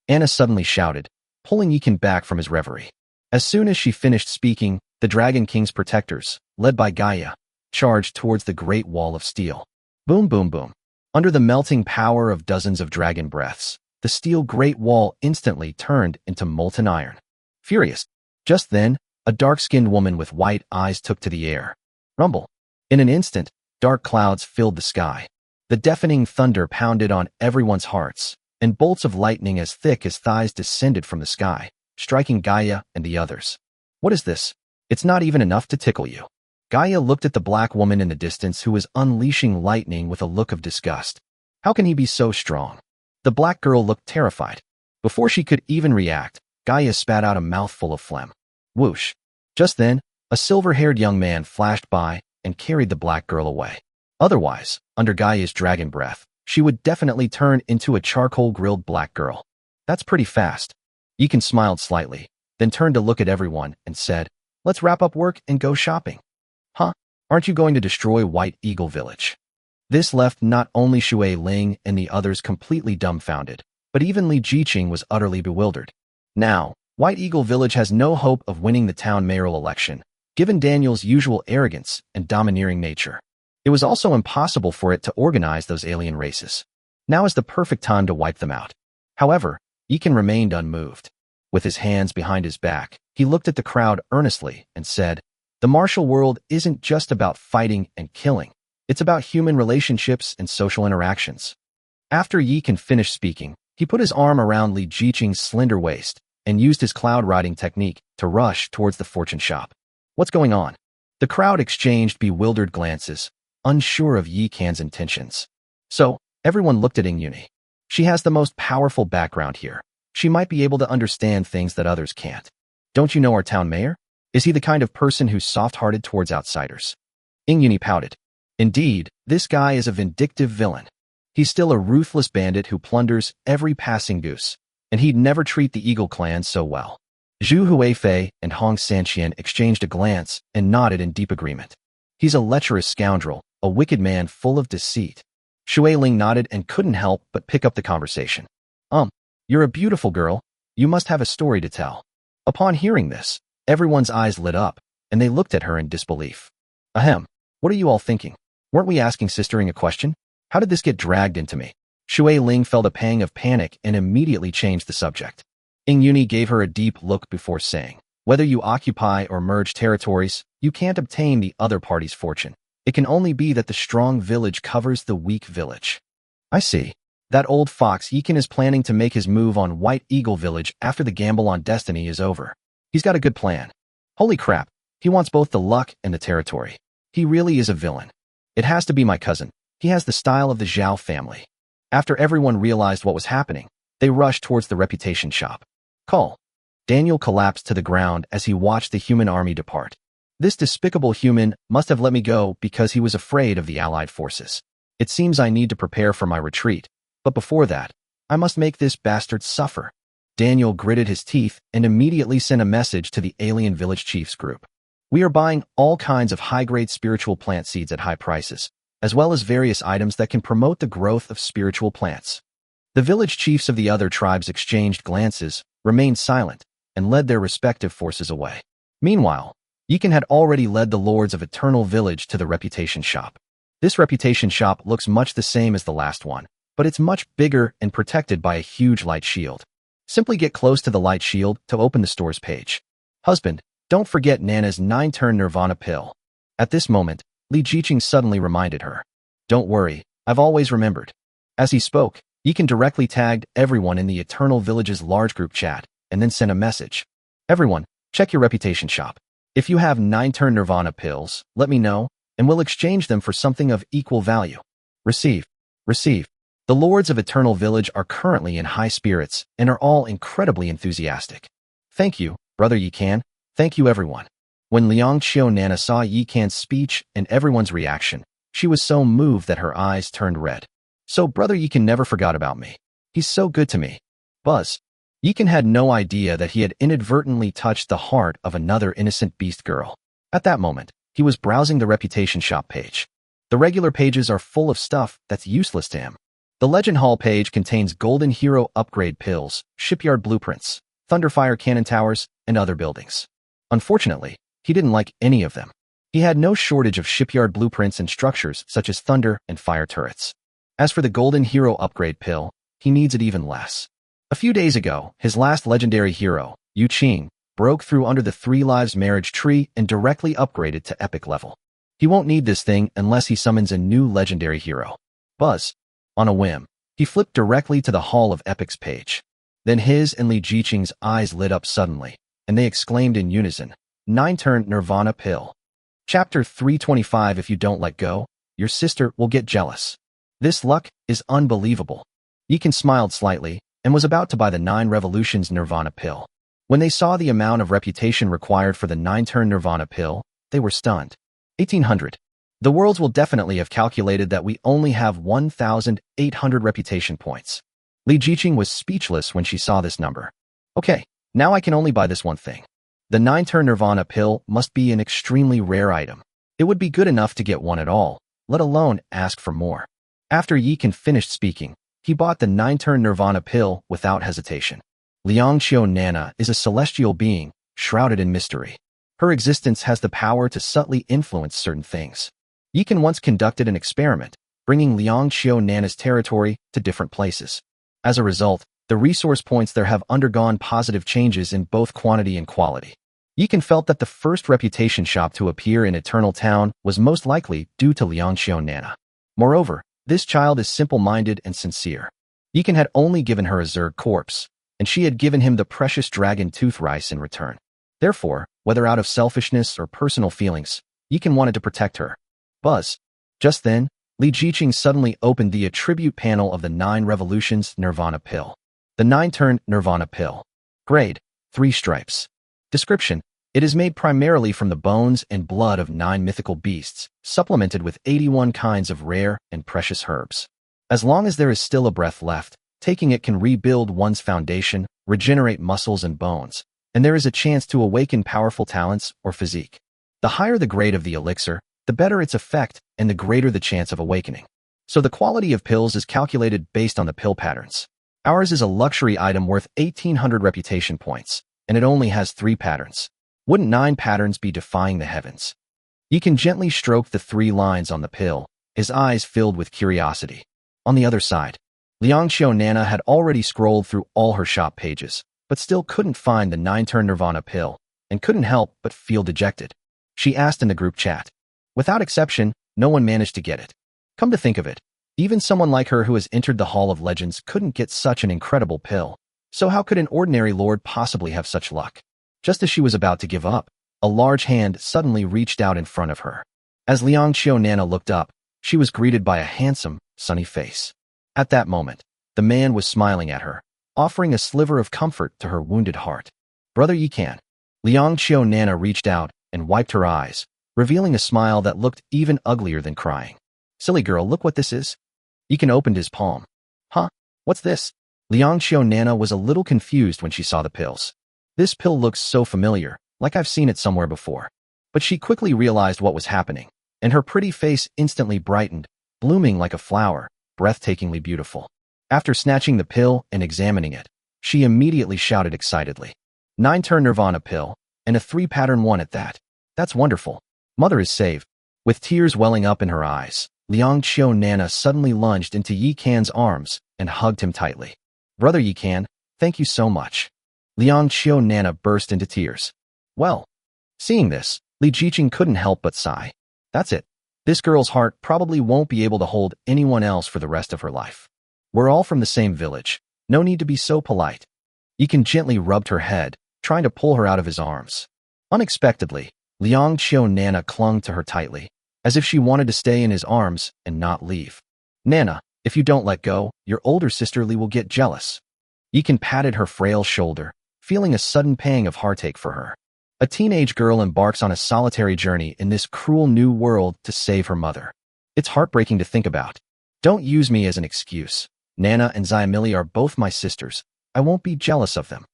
Anna suddenly shouted, pulling Yi Kan back from his reverie. As soon as she finished speaking, the Dragon King's protectors, led by Gaia, charged towards the Great Wall of Steel. Boom, boom, boom. Under the melting power of dozens of dragon breaths, the steel Great Wall instantly turned into molten iron. Furious. Just then, a dark-skinned woman with white eyes took to the air. Rumble. In an instant, dark clouds filled the sky. The deafening thunder pounded on everyone's hearts, and bolts of lightning as thick as thighs descended from the sky, striking Gaia and the others. What is this? It's not even enough to tickle you. Gaia looked at the black woman in the distance who was unleashing lightning with a look of disgust. How can he be so strong? The black girl looked terrified. Before she could even react, Gaia spat out a mouthful of phlegm. Whoosh. Just then, a silver-haired young man flashed by and carried the black girl away. Otherwise, under Gaia's dragon breath, she would definitely turn into a charcoal-grilled black girl. That's pretty fast. Yi Kan smiled slightly, then turned to look at everyone and said, let's wrap up work and go shopping. Huh? Aren't you going to destroy White Eagle Village? This left not only Shui Ling and the others completely dumbfounded, but even Li Jiqing was utterly bewildered. Now, White Eagle Village has no hope of winning the town mayoral election, given Daniel's usual arrogance and domineering nature. It was also impossible for it to organize those alien races. Now is the perfect time to wipe them out. However, Yi Kan remained unmoved. With his hands behind his back, he looked at the crowd earnestly and said, the martial world isn't just about fighting and killing. It's about human relationships and social interactions. After Yi Kan finished speaking, he put his arm around Li Jiqing's slender waist and used his cloud riding technique to rush towards the fortune shop. What's going on? The crowd exchanged bewildered glances, unsure of Yi Kan's intentions. So, everyone looked at Yuni. She has the most powerful background here. She might be able to understand things that others can't. Don't you know our town mayor? Is he the kind of person who's soft-hearted towards outsiders? Yuni pouted. Indeed, this guy is a vindictive villain. He's still a ruthless bandit who plunders every passing goose, and he'd never treat the Eagle clan so well. Zhu Huifei and Hong Sanqian exchanged a glance and nodded in deep agreement. He's a lecherous scoundrel, a wicked man full of deceit. Shui Ling nodded and couldn't help but pick up the conversation. You're a beautiful girl. You must have a story to tell. Upon hearing this, everyone's eyes lit up, and they looked at her in disbelief. Ahem. What are you all thinking? Weren't we asking Sistering a question? How did this get dragged into me? Shui Ling felt a pang of panic and immediately changed the subject. Yuni gave her a deep look before saying, whether you occupy or merge territories, you can't obtain the other party's fortune. It can only be that the strong village covers the weak village. I see. That old fox Yekin is planning to make his move on White Eagle Village after the gamble on destiny is over. He's got a good plan. Holy crap, he wants both the luck and the territory. He really is a villain. It has to be my cousin. He has the style of the Zhao family. After everyone realized what was happening, they rushed towards the reputation shop. Call. Daniel collapsed to the ground as he watched the human army depart. This despicable human must have let me go because he was afraid of the Allied forces. It seems I need to prepare for my retreat, but before that, I must make this bastard suffer. Daniel gritted his teeth and immediately sent a message to the alien village chiefs group. We are buying all kinds of high-grade spiritual plant seeds at high prices, as well as various items that can promote the growth of spiritual plants. The village chiefs of the other tribes exchanged glances, remained silent, and led their respective forces away. Meanwhile, Yekin had already led the lords of Eternal Village to the reputation shop. This reputation shop looks much the same as the last one, but it's much bigger and protected by a huge light shield. Simply get close to the light shield to open the store's page. Husband, don't forget Nana's 9-turn Nirvana pill. At this moment, Li Jiqing suddenly reminded her. Don't worry, I've always remembered. As he spoke, Yekin directly tagged everyone in the Eternal Village's large group chat, and then sent a message. Everyone, check your reputation shop. If you have 9-turn Nirvana pills, let me know, and we'll exchange them for something of equal value. Receive. Receive. The lords of Eternal Village are currently in high spirits and are all incredibly enthusiastic. Thank you, Brother Yikan. Thank you everyone. When Liang Qiu Nana saw Yikan's speech and everyone's reaction, she was so moved that her eyes turned red. So Brother Yikan never forgot about me. He's so good to me. Buzz. Yikan had no idea that he had inadvertently touched the heart of another innocent beast girl. At that moment, he was browsing the reputation shop page. The regular pages are full of stuff that's useless to him. The Legend Hall page contains Golden Hero upgrade pills, shipyard blueprints, Thunderfire cannon towers, and other buildings. Unfortunately, he didn't like any of them. He had no shortage of shipyard blueprints and structures such as thunder and fire turrets. As for the Golden Hero upgrade pill, he needs it even less. A few days ago, his last legendary hero, Yu Qing, broke through under the 3 Lives marriage tree and directly upgraded to epic level. He won't need this thing unless he summons a new legendary hero. Buzz. On a whim, he flipped directly to the Hall of Epics page. Then his and Li Jiqing's eyes lit up suddenly, and they exclaimed in unison, 9-turn Nirvana pill. Chapter 325. If you don't let go, your sister will get jealous. This luck is unbelievable. Yekin smiled slightly and was about to buy the 9 Revolutions Nirvana pill. When they saw the amount of reputation required for the 9-turn Nirvana pill, they were stunned. 1800. The worlds will definitely have calculated that we only have 1,800 reputation points. Li Jiqing was speechless when she saw this number. Okay, now I can only buy this one thing. The 9-turn Nirvana pill must be an extremely rare item. It would be good enough to get one at all, let alone ask for more. After Yekin finished speaking, he bought the 9-turn Nirvana pill without hesitation. Liang Qiu Nana is a celestial being, shrouded in mystery. Her existence has the power to subtly influence certain things. Yekin once conducted an experiment, bringing Liang Qiu Nana's territory to different places. As a result, the resource points there have undergone positive changes in both quantity and quality. Yekin felt that the first reputation shop to appear in Eternal Town was most likely due to Liang Qiu Nana. Moreover, this child is simple-minded and sincere. Yekin had only given her a Zerg corpse, and she had given him the precious dragon tooth rice in return. Therefore, whether out of selfishness or personal feelings, Yekin wanted to protect her. Buzz. Just then, Li Jiqing suddenly opened the attribute panel of the 9 Revolutions Nirvana pill. The 9-turn Nirvana pill. Grade, 3 stripes. Description. It is made primarily from the bones and blood of 9 mythical beasts, supplemented with 81 kinds of rare and precious herbs. As long as there is still a breath left, taking it can rebuild one's foundation, regenerate muscles and bones, and there is a chance to awaken powerful talents or physique. The higher the grade of the elixir, the better its effect and the greater the chance of awakening. So the quality of pills is calculated based on the pill patterns. Ours is a luxury item worth 1,800 reputation points, and it only has 3 patterns. Wouldn't 9 patterns be defying the heavens? Yekin gently stroked the 3 lines on the pill, his eyes filled with curiosity. On the other side, Liang Qiu Nana had already scrolled through all her shop pages, but but still couldn't find the 9-turn Nirvana pill, and couldn't help but feel dejected. She asked in the group chat. Without exception, no one managed to get it. Come to think of it, even someone like her who has entered the Hall of Legends couldn't get such an incredible pill. So how could an ordinary lord possibly have such luck? Just as she was about to give up, a large hand suddenly reached out in front of her. As Liang Qiu Nana looked up, she was greeted by a handsome, sunny face. At that moment, the man was smiling at her, offering a sliver of comfort to her wounded heart. Brother Yikan. Liang Qiu Nana reached out and wiped her eyes, revealing a smile that looked even uglier than crying. Silly girl, look what this is. Yikan opened his palm. Huh? What's this? Liang Qiu Nana was a little confused when she saw the pills. This pill looks so familiar, like I've seen it somewhere before. But she quickly realized what was happening, and her pretty face instantly brightened, blooming like a flower, breathtakingly beautiful. After snatching the pill and examining it, she immediately shouted excitedly. 9-turn Nirvana pill, and a 3-pattern one at that. That's wonderful. Mother is saved. With tears welling up in her eyes, Liang Qiu Nana suddenly lunged into Yi Kan's arms and hugged him tightly. Brother Yi Kan, thank you so much. Liang Qiu Nana burst into tears. Well, seeing this, Li Jiqing couldn't help but sigh. That's it. This girl's heart probably won't be able to hold anyone else for the rest of her life. We're all from the same village. No need to be so polite. Yikan gently rubbed her head, trying to pull her out of his arms. Unexpectedly, Liang Qiu Nana clung to her tightly, as if she wanted to stay in his arms and not leave. Nana, if you don't let go, your older sister Li will get jealous. Yikan patted her frail shoulder, feeling a sudden pang of heartache for her. A teenage girl embarks on a solitary journey in this cruel new world to save her mother. It's heartbreaking to think about. Don't use me as an excuse. Nana and Xiamili are both my sisters. I won't be jealous of them.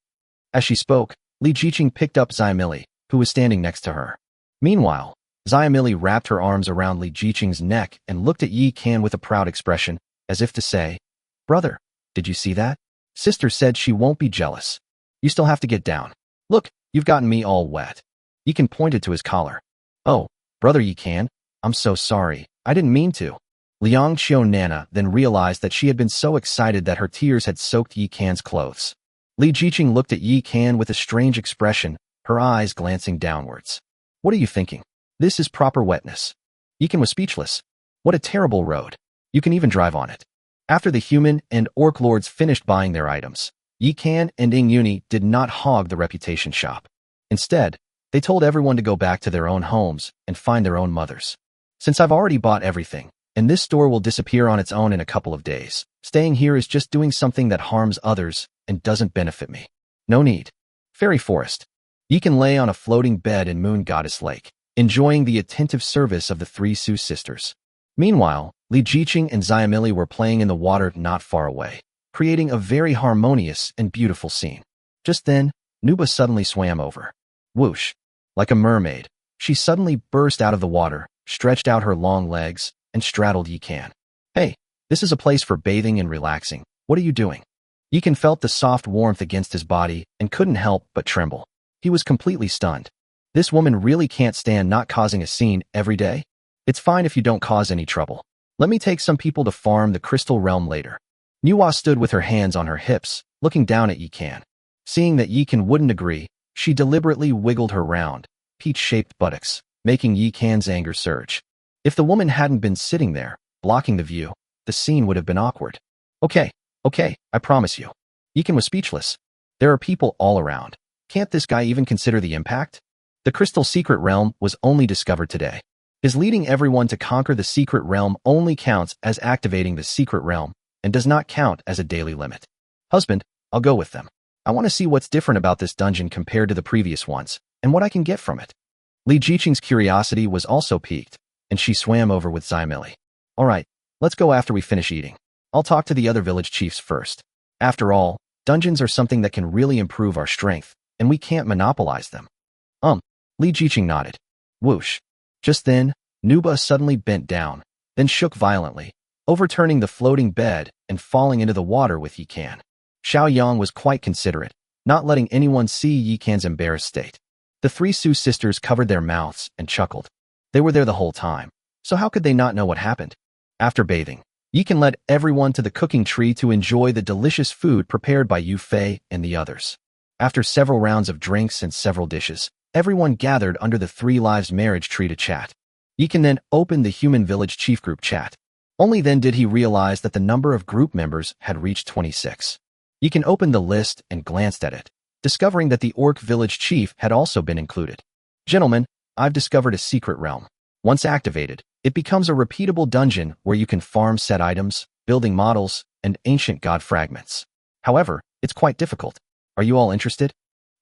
As she spoke, Li Jiqing picked up Xiamili, who was standing next to her. Meanwhile, Xiamili wrapped her arms around Li Jiqing's neck and looked at Yi Kan with a proud expression, as if to say, Brother, did you see that? Sister said she won't be jealous. You still have to get down. Look, you've gotten me all wet. Yikan pointed to his collar. Oh, Brother Yikan, I'm so sorry. I didn't mean to. Liang Qiu Nana then realized that she had been so excited that her tears had soaked Yi Kan's clothes. Li Jiqing looked at Yi Kan with a strange expression, her eyes glancing downwards. What are you thinking? This is proper wetness. Yikan was speechless. What a terrible road. You can even drive on it. After the human and orc lords finished buying their items, Yi Kan and Ying Yuni did not hog the reputation shop. Instead, they told everyone to go back to their own homes and find their own mothers. Since I've already bought everything, and this store will disappear on its own in a couple of days, staying here is just doing something that harms others and doesn't benefit me. No need. Fairy Forest. Yikan lay on a floating bed in Moon Goddess Lake, enjoying the attentive service of the 3 Su sisters. Meanwhile, Li Jiqing and Xiamili were playing in the water not far away, creating a very harmonious and beautiful scene. Just then, Nuba suddenly swam over. Whoosh! Like a mermaid, she suddenly burst out of the water, stretched out her long legs, and straddled Yikan. Hey, this is a place for bathing and relaxing. What are you doing? Yikan felt the soft warmth against his body and couldn't help but tremble. He was completely stunned. This woman really can't stand not causing a scene every day? It's fine if you don't cause any trouble. Let me take some people to farm the Crystal Realm later. Nuwa stood with her hands on her hips, looking down at Yikan. Seeing that Yikan wouldn't agree, she deliberately wiggled her round, peach-shaped buttocks, making Yikan's anger surge. If the woman hadn't been sitting there, blocking the view, the scene would have been awkward. Okay, I promise you. Yikan was speechless. There are people all around. Can't this guy even consider the impact? The Crystal Secret Realm was only discovered today. His leading everyone to conquer the Secret Realm only counts as activating the Secret Realm and does not count as a daily limit. Husband, I'll go with them. I want to see what's different about this dungeon compared to the previous ones, and what I can get from it. Li Jiqing's curiosity was also piqued, and she swam over with Xiamili. All right, let's go after we finish eating. I'll talk to the other village chiefs first. After all, dungeons are something that can really improve our strength, and we can't monopolize them. Li Jiqing nodded. Whoosh. Just then, Nuba suddenly bent down, then shook violently, overturning the floating bed and falling into the water with Yikan. Xiao Yang was quite considerate, not letting anyone see Yikan's embarrassed state. The 3 Su sisters covered their mouths and chuckled. They were there the whole time, so how could they not know what happened? After bathing, Yikan led everyone to the cooking tree to enjoy the delicious food prepared by Yu Fei and the others. After several rounds of drinks and several dishes, everyone gathered under the Three Lives marriage tree to chat. Yikan then opened the Human Village Chief Group chat. Only then did he realize that the number of group members had reached 26. Yikan opened the list and glanced at it, discovering that the Orc Village Chief had also been included. Gentlemen, I've discovered a secret realm. Once activated, it becomes a repeatable dungeon where you can farm set items, building models, and ancient god fragments. However, it's quite difficult. Are you all interested?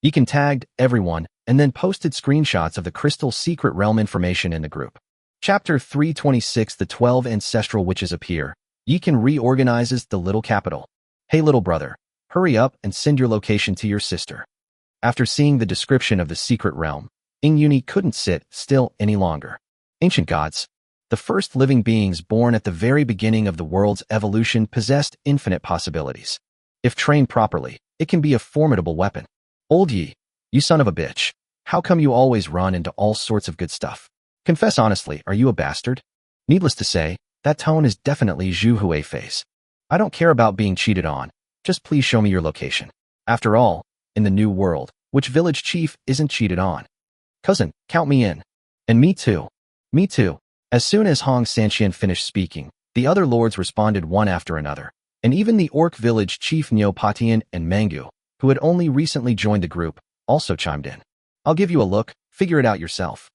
Yikan tagged everyone and then posted screenshots of the Crystal Secret Realm information in the group. Chapter 326 The 12 Ancestral Witches Appear. Yikan reorganizes the little capital. Hey little brother, hurry up and send your location to your sister. After seeing the description of the secret realm, Yuni couldn't sit still any longer. Ancient gods, the first living beings born at the very beginning of the world's evolution, possessed infinite possibilities. If trained properly, it can be a formidable weapon. Old Yi, you son of a bitch, how come you always run into all sorts of good stuff? Confess honestly, are you a bastard? Needless to say, that tone is definitely Zhu Huifei's. I don't care about being cheated on, just please show me your location. After all, in the new world, which village chief isn't cheated on? Cousin, count me in. And me too. Me too. As soon as Hong Sanqian finished speaking, the other lords responded one after another, and even the Orc Village Chief Nyo Patian and Mangu, who had only recently joined the group, also chimed in. I'll give you a look, figure it out yourself.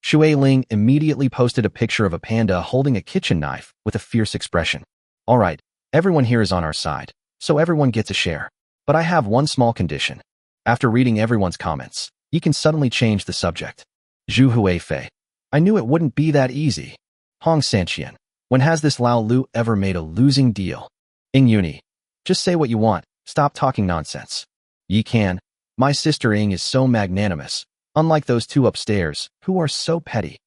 Shui Ling immediately posted a picture of a panda holding a kitchen knife with a fierce expression. All right, everyone here is on our side, so everyone gets a share. But I have one small condition. After reading everyone's comments, you can suddenly change the subject. Zhu Huifei. I knew it wouldn't be that easy. Hong Sanqian. When has this Lao Lu ever made a losing deal? Ing Yuni. Just say what you want, stop talking nonsense. Yi Kan. My sister Ing is so magnanimous, unlike those two upstairs, who are so petty.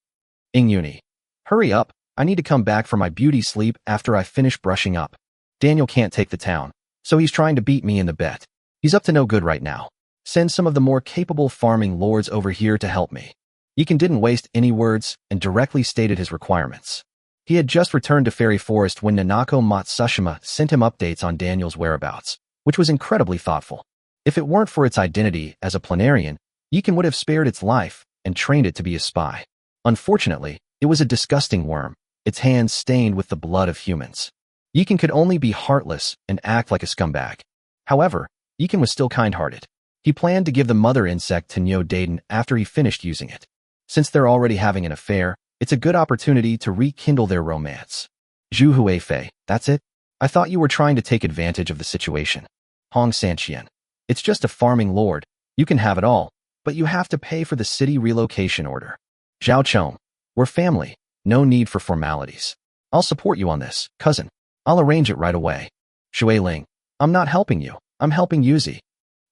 Ing Yuni. Hurry up, I need to come back for my beauty sleep after I finish brushing up. Daniel can't take the town, so he's trying to beat me in the bet. He's up to no good right now. Send some of the more capable farming lords over here to help me. Yikan didn't waste any words and directly stated his requirements. He had just returned to Fairy Forest when Nanako Matsushima sent him updates on Daniel's whereabouts, which was incredibly thoughtful. If it weren't for its identity as a planarian, Yikan would have spared its life and trained it to be a spy. Unfortunately, it was a disgusting worm, its hands stained with the blood of humans. Yikan could only be heartless and act like a scumbag. However, Yikan was still kind-hearted. He planned to give the mother insect to Nyo Daden after he finished using it. Since they're already having an affair, it's a good opportunity to rekindle their romance. Zhu Huifei, that's it? I thought you were trying to take advantage of the situation. Hong Sanqian. It's just a farming lord. You can have it all, but you have to pay for the city relocation order. Zhao Chong. We're family. No need for formalities. I'll support you on this, cousin. I'll arrange it right away. Shui Ling. I'm not helping you. I'm helping Yuzi.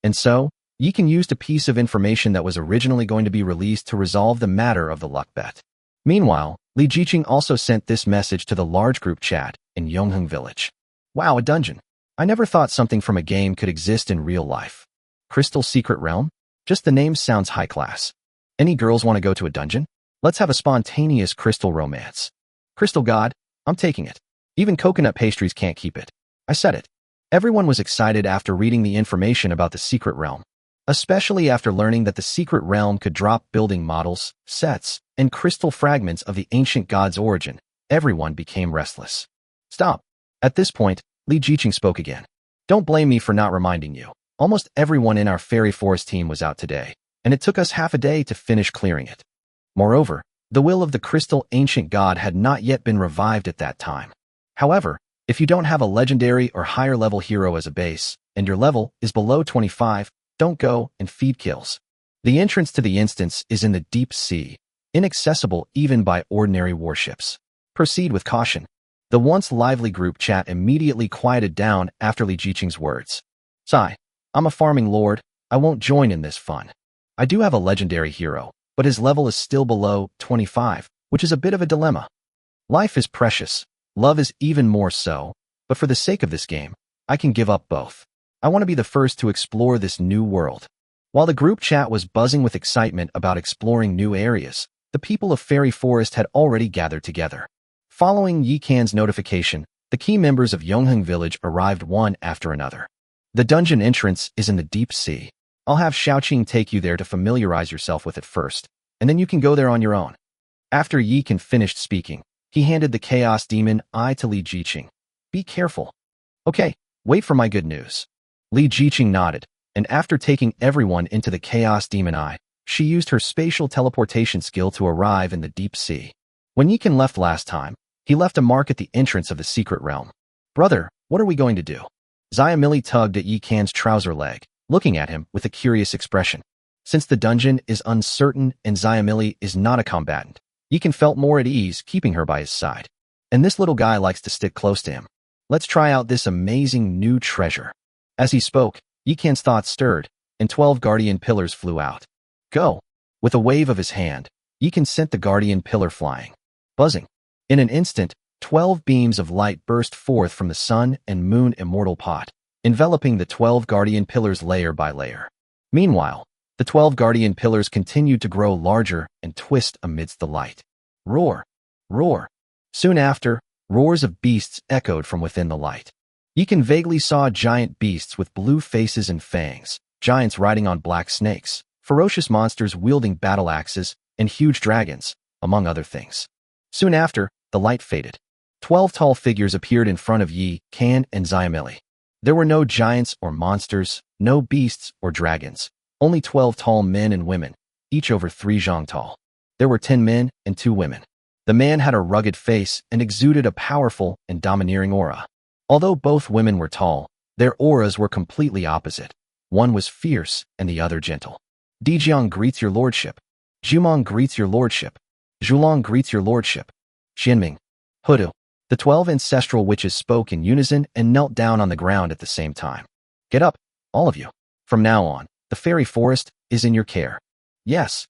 And so, Yikan used a piece of information that was originally going to be released to resolve the matter of the luck bet. Meanwhile, Li Jiqing also sent this message to the large group chat in Yongheng Village. Wow, a dungeon. I never thought something from a game could exist in real life. Crystal Secret Realm? Just the name sounds high class. Any girls want to go to a dungeon? Let's have a spontaneous crystal romance. Crystal God, I'm taking it. Even coconut pastries can't keep it. I said it. Everyone was excited after reading the information about the secret realm, especially after learning that the secret realm could drop building models, sets, and crystal fragments of the ancient god's origin. Everyone became restless. Stop. At this point, Li Jiqing spoke again. Don't blame me for not reminding you. Almost everyone in our Fairy Forest team was out today, and it took us half a day to finish clearing it. Moreover, the will of the crystal ancient god had not yet been revived at that time. However, if you don't have a legendary or higher level hero as a base, and your level is below 25, don't go and feed kills. The entrance to the instance is in the deep sea, inaccessible even by ordinary warships. Proceed with caution. The once lively group chat immediately quieted down after Li Jiqing's words. Sigh, I'm a farming lord, I won't join in this fun. I do have a legendary hero, but his level is still below 25, which is a bit of a dilemma. Life is precious, love is even more so, but for the sake of this game, I can give up both. I want to be the first to explore this new world. While the group chat was buzzing with excitement about exploring new areas, the people of Fairy Forest had already gathered together. Following Yi Kan's notification, the key members of Yongheng Village arrived one after another. The dungeon entrance is in the deep sea. I'll have Xiaoqing take you there to familiarize yourself with it first, and then you can go there on your own. After Yi Can finished speaking, he handed the Chaos Demon Eye to Li Jiqing. Be careful. Okay, wait for my good news. Li Jiqing nodded, and after taking everyone into the Chaos Demon Eye, she used her spatial teleportation skill to arrive in the deep sea. When Yi Can left last time, he left a mark at the entrance of the secret realm. Brother, what are we going to do? Xiaomili tugged at Yi Can's trouser leg, looking at him with a curious expression. Since the dungeon is uncertain and Xiaomili is not a combatant, Yi Can felt more at ease keeping her by his side. And this little guy likes to stick close to him. Let's try out this amazing new treasure. As he spoke, Yi Can's thoughts stirred, and 12 guardian pillars flew out. Go! With a wave of his hand, Yi Can sent the guardian pillar flying. Buzzing. In an instant, 12 beams of light burst forth from the sun and moon immortal pot, enveloping the 12 guardian pillars layer by layer. Meanwhile, the 12 guardian pillars continued to grow larger and twist amidst the light. Roar! Roar! Soon after, roars of beasts echoed from within the light. Yi Can vaguely saw giant beasts with blue faces and fangs, giants riding on black snakes, ferocious monsters wielding battle axes, and huge dragons, among other things. Soon after, the light faded. 12 tall figures appeared in front of Yi Can and Xiaomili. There were no giants or monsters, no beasts or dragons, only 12 tall men and women, each over 3 zhang tall. There were 10 men and 2 women. The man had a rugged face and exuded a powerful and domineering aura. Although both women were tall, their auras were completely opposite. One was fierce and the other gentle. Dijiang greets your lordship. Jumong greets your lordship. Zhulong greets your lordship. Xianming. Hudu. The 12 ancestral witches spoke in unison and knelt down on the ground at the same time. Get up, all of you. From now on, the fairy forest is in your care. Yes.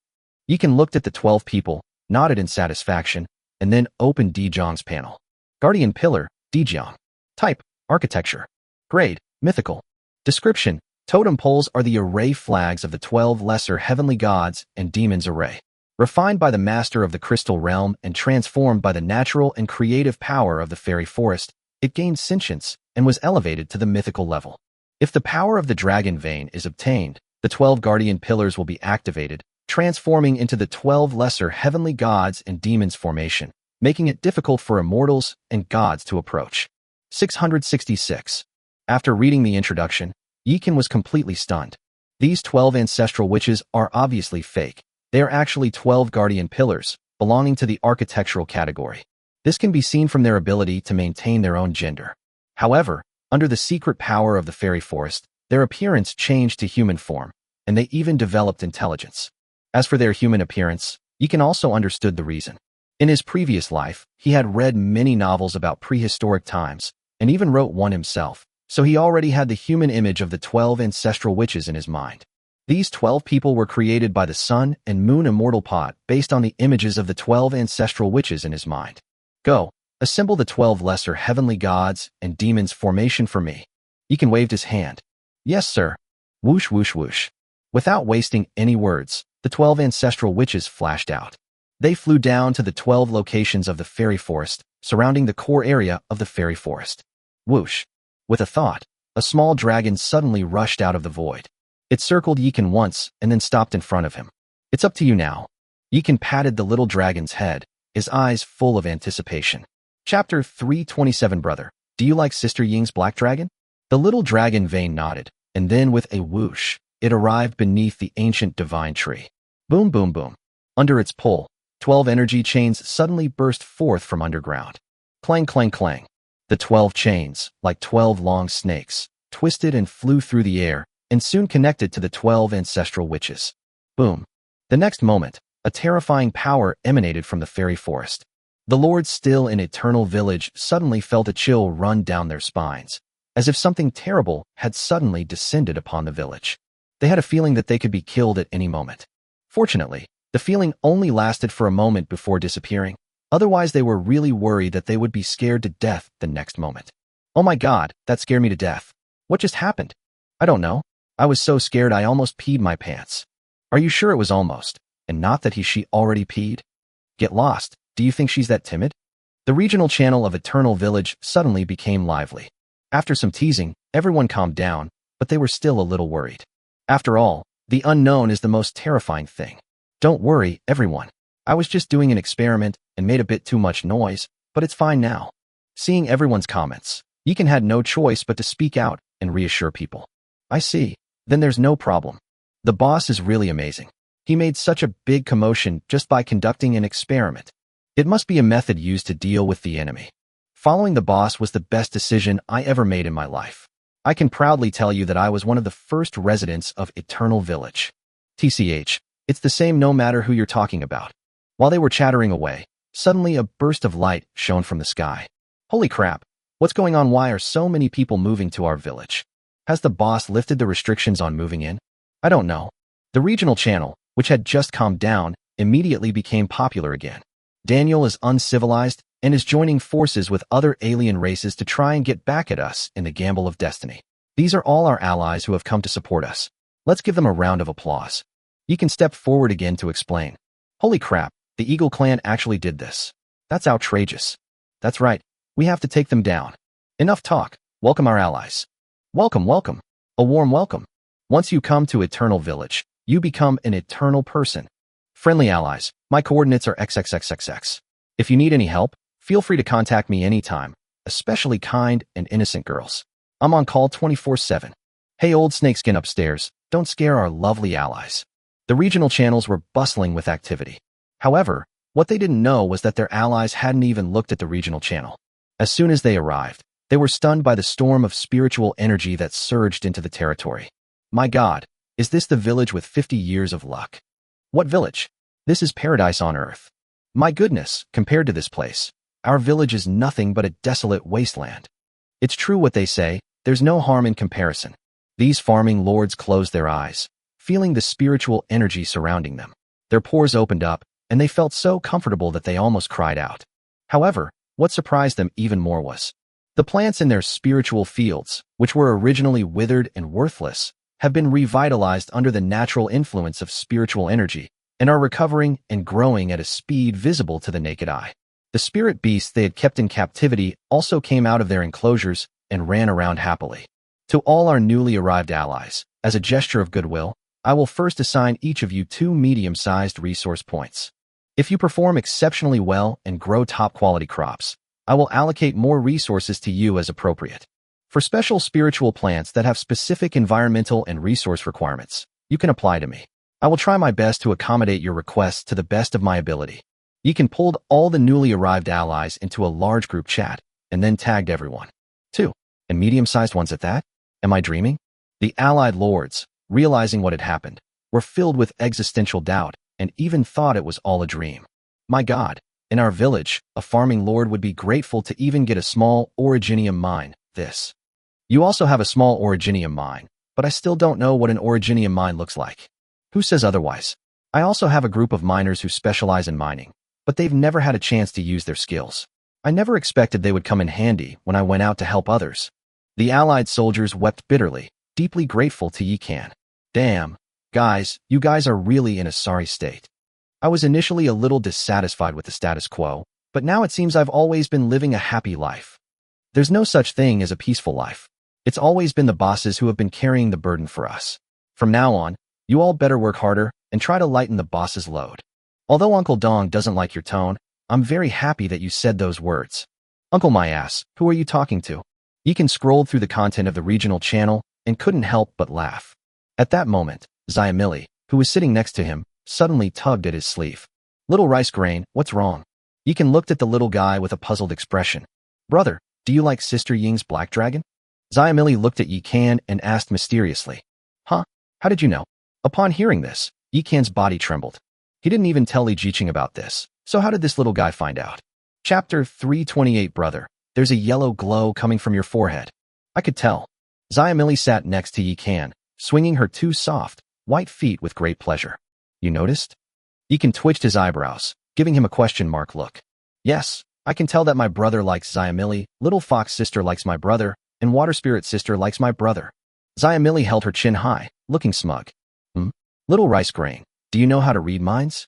Yi Can looked at the 12 people, nodded in satisfaction, and then opened Dijiang's panel. Guardian Pillar, Dijiang. Type, Architecture. Grade, Mythical. Description, totem poles are the array flags of the 12 lesser heavenly gods and demons array. Refined by the master of the crystal realm and transformed by the natural and creative power of the fairy forest, it gained sentience and was elevated to the mythical level. If the power of the dragon vein is obtained, the 12 guardian pillars will be activated, transforming into the 12 lesser heavenly gods and demons formation, making it difficult for immortals and gods to approach. 666. After reading the introduction, Yi Can was completely stunned. These 12 ancestral witches are obviously fake. They are actually 12 guardian pillars, belonging to the architectural category. This can be seen from their ability to maintain their own gender. However, under the secret power of the fairy forest, their appearance changed to human form, and they even developed intelligence. As for their human appearance, Yi Can also understood the reason. In his previous life, he had read many novels about prehistoric times, and even wrote one himself, so he already had the human image of the 12 ancestral witches in his mind. These 12 people were created by the sun and moon immortal pot based on the images of the 12 ancestral witches in his mind. Go, assemble the 12 lesser heavenly gods and demons formation for me. Yi Can waved his hand. Yes, sir. Whoosh, whoosh, whoosh. Without wasting any words, the 12 ancestral witches flashed out. They flew down to the 12 locations of the fairy forest, surrounding the core area of the fairy forest. Whoosh. With a thought, a small dragon suddenly rushed out of the void. It circled Yi Can once and then stopped in front of him. It's up to you now. Yi Can patted the little dragon's head, his eyes full of anticipation. Chapter 327. Brother, do you like Sister Ying's black dragon? The little dragon vein nodded, and then with a whoosh, it arrived beneath the ancient divine tree. Boom, boom, boom. Under its pull, 12 energy chains suddenly burst forth from underground. Clang, clang, clang. The 12 chains, like 12 long snakes, twisted and flew through the air, and soon connected to the 12 ancestral witches. Boom. The next moment, a terrifying power emanated from the fairy forest. The lords still in Eternal Village suddenly felt a chill run down their spines, as if something terrible had suddenly descended upon the village. They had a feeling that they could be killed at any moment. Fortunately, the feeling only lasted for a moment before disappearing. Otherwise, they were really worried that they would be scared to death the next moment. Oh my God, that scared me to death. What just happened? I don't know. I was so scared I almost peed my pants. Are you sure it was almost, and not that she already peed? Get lost. Do you think she's that timid? The regional channel of Eternal Village suddenly became lively. After some teasing, everyone calmed down, but they were still a little worried. After all, The unknown is the most terrifying thing. Don't worry, everyone. I was just doing an experiment and made a bit too much noise, but it's fine now. Seeing everyone's comments, Yikan had no choice but to speak out and reassure people. I see. Then there's no problem. The boss is really amazing. He made such a big commotion just by conducting an experiment. It must be a method used to deal with the enemy. Following the boss was the best decision I ever made in my life. I can proudly tell you that I was one of the first residents of Eternal Village. TCH, it's the same no matter who you're talking about. While they were chattering away, suddenly a burst of light shone from the sky. Holy crap, what's going on? Why are so many people moving to our village? Has the boss lifted the restrictions on moving in? I don't know. The regional channel, which had just calmed down, immediately became popular again. Daniel is uncivilized and is joining forces with other alien races to try and get back at us in the gamble of destiny. These are all our allies who have come to support us. Let's give them a round of applause. You can step forward again to explain. Holy crap, the Eagle clan actually did this. That's outrageous. That's right, we have to take them down. Enough talk, welcome our allies. Welcome, welcome. A warm welcome. Once you come to Eternal Village, you become an eternal person. Friendly allies, my coordinates are XXXXX. If you need any help, feel free to contact me anytime, especially kind and innocent girls. I'm on call 24/7. Hey old snakeskin upstairs, don't scare our lovely allies. The regional channels were bustling with activity. However, what they didn't know was that their allies hadn't even looked at the regional channel. As soon as they arrived, they were stunned by the storm of spiritual energy that surged into the territory. My God, is this the village with 50 years of luck? What village? This is paradise on earth. My goodness, compared to this place, our village is nothing but a desolate wasteland. It's true what they say, there's no harm in comparison. These farming lords closed their eyes, feeling the spiritual energy surrounding them. Their pores opened up, and they felt so comfortable that they almost cried out. However, what surprised them even more was the plants in their spiritual fields, which were originally withered and worthless, have been revitalized under the natural influence of spiritual energy and are recovering and growing at a speed visible to the naked eye. The spirit beasts they had kept in captivity also came out of their enclosures and ran around happily. To all our newly arrived allies, as a gesture of goodwill, I will first assign each of you 2 medium-sized resource points. If you perform exceptionally well and grow top-quality crops, I will allocate more resources to you as appropriate. For special spiritual plants that have specific environmental and resource requirements, you can apply to me. I will try my best to accommodate your requests to the best of my ability. Yikan pulled all the newly arrived allies into a large group chat and then tagged everyone. 2, and medium-sized ones at that? Am I dreaming? The allied lords, realizing what had happened, were filled with existential doubt and even thought it was all a dream. My God, in our village, a farming lord would be grateful to even get a small originium mine. This. You also have a small originium mine, but I still don't know what an originium mine looks like. Who says otherwise? I also have a group of miners who specialize in mining, but they've never had a chance to use their skills. I never expected they would come in handy when I went out to help others. The allied soldiers wept bitterly, deeply grateful to Yikan. Damn, guys, you guys are really in a sorry state. I was initially a little dissatisfied with the status quo, but now it seems I've always been living a happy life. There's no such thing as a peaceful life. It's always been the bosses who have been carrying the burden for us. From now on, you all better work harder and try to lighten the boss's load. Although Uncle Dong doesn't like your tone, I'm very happy that you said those words. Uncle my ass, who are you talking to? Yikan scrolled through the content of the regional channel and couldn't help but laugh. At that moment, Xiamili, who was sitting next to him, suddenly tugged at his sleeve. Little rice grain, what's wrong? Yikan looked at the little guy with a puzzled expression. Brother, do you like Sister Ying's black dragon? Xiamili looked at Yikan and asked mysteriously. Huh? How did you know? Upon hearing this, Yikan's body trembled. He didn't even tell Li Jiqing about this, so how did this little guy find out? Chapter 328 Brother, there's a yellow glow coming from your forehead. I could tell. Xiamili sat next to Yikan, swinging her 2 soft, white feet with great pleasure. You noticed? Yikan twitched his eyebrows, giving him a question mark look. Yes, I can tell that my brother likes Xiamili, Little Fox sister likes my brother, and Water Spirit sister likes my brother. Xiamili held her chin high, looking smug. Little rice grain, do you know how to read minds?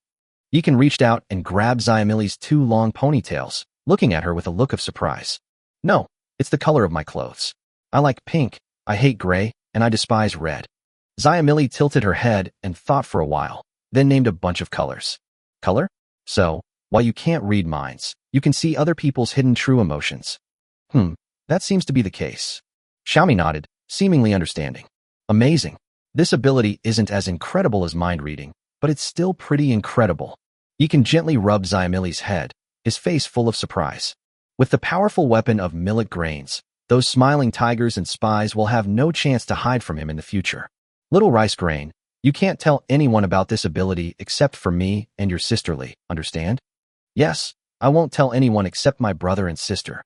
Yikan reached out and grabbed Xiamili's 2 long ponytails, looking at her with a look of surprise. No, it's the color of my clothes. I like pink, I hate gray, and I despise red. Xiamili tilted her head and thought for a while, then named a bunch of colors. Color? So, while you can't read minds, you can see other people's hidden true emotions. That seems to be the case. Xiaomi nodded, seemingly understanding. Amazing. This ability isn't as incredible as mind reading, but it's still pretty incredible. He can gently rub Xiamili's head, his face full of surprise. With the powerful weapon of millet grains, those smiling tigers and spies will have no chance to hide from him in the future. Little rice grain, you can't tell anyone about this ability except for me and your sisterly, understand? Yes, I won't tell anyone except my brother and sister.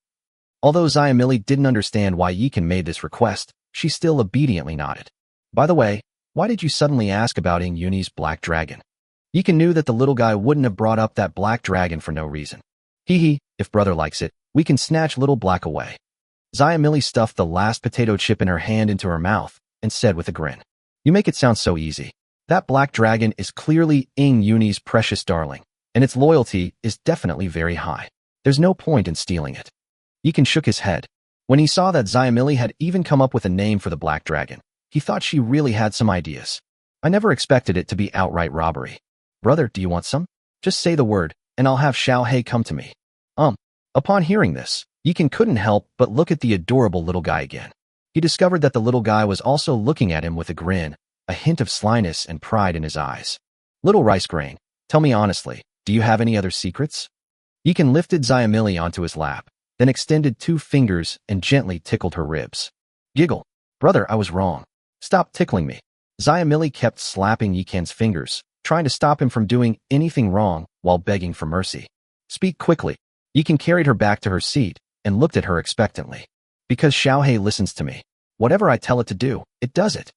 Although Xiamili didn't understand why Yikan made this request, she still obediently nodded. By the way, why did you suddenly ask about Yuni's black dragon? Yikan knew that the little guy wouldn't have brought up that black dragon for no reason. If brother likes it, we can snatch little black away. Xiamili stuffed the last potato chip in her hand into her mouth and said with a grin. You make it sound so easy. That black dragon is clearly Yuni's precious darling, and its loyalty is definitely very high. There's no point in stealing it. Yikan shook his head. When he saw that Xiamili had even come up with a name for the black dragon, he thought she really had some ideas. I never expected it to be outright robbery. Brother, do you want some? Just say the word, and I'll have Xiaohei come to me. Upon hearing this, Yikan couldn't help but look at the adorable little guy again. He discovered that the little guy was also looking at him with a grin, a hint of slyness and pride in his eyes. Little rice grain, tell me honestly, do you have any other secrets? Yikan lifted Xiamili onto his lap, then extended 2 fingers and gently tickled her ribs. Giggle. Brother, I was wrong. Stop tickling me. Xiamili kept slapping Yikan's fingers, trying to stop him from doing anything wrong while begging for mercy. Speak quickly. Yikan carried her back to her seat and looked at her expectantly. Because Xiaohei listens to me. Whatever I tell it to do, it does it.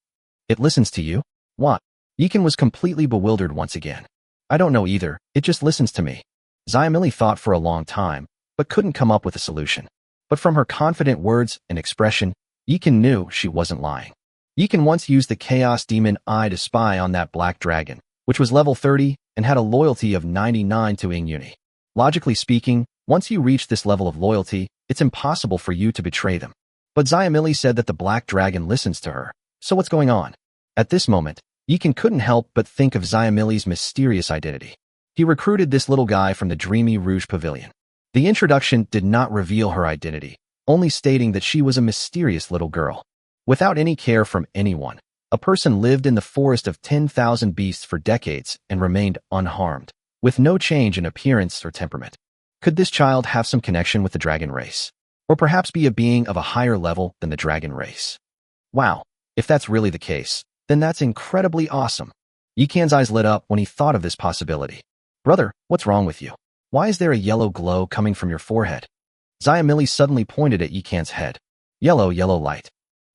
It listens to you? What? Yikan was completely bewildered once again. I don't know either, it just listens to me. Xiamili thought for a long time, but couldn't come up with a solution. But from her confident words and expression, Yikan knew she wasn't lying. Yikan once used the Chaos Demon Eye to spy on that black dragon, which was level 30 and had a loyalty of 99 to Yuni. Logically speaking, once you reach this level of loyalty, it's impossible for you to betray them. But Xiamili said that the black dragon listens to her, so what's going on? At this moment, Yikan couldn't help but think of Xiamili's mysterious identity. He recruited this little guy from the Dreamy Rouge Pavilion. The introduction did not reveal her identity, only stating that she was a mysterious little girl. Without any care from anyone, a person lived in the forest of 10,000 beasts for decades and remained unharmed, with no change in appearance or temperament. Could this child have some connection with the dragon race? Or perhaps be a being of a higher level than the dragon race? Wow, if that's really the case, then that's incredibly awesome. Yikan's eyes lit up when he thought of this possibility. Brother, what's wrong with you? Why is there a yellow glow coming from your forehead? Xiamili suddenly pointed at Yikan's head. Yellow light.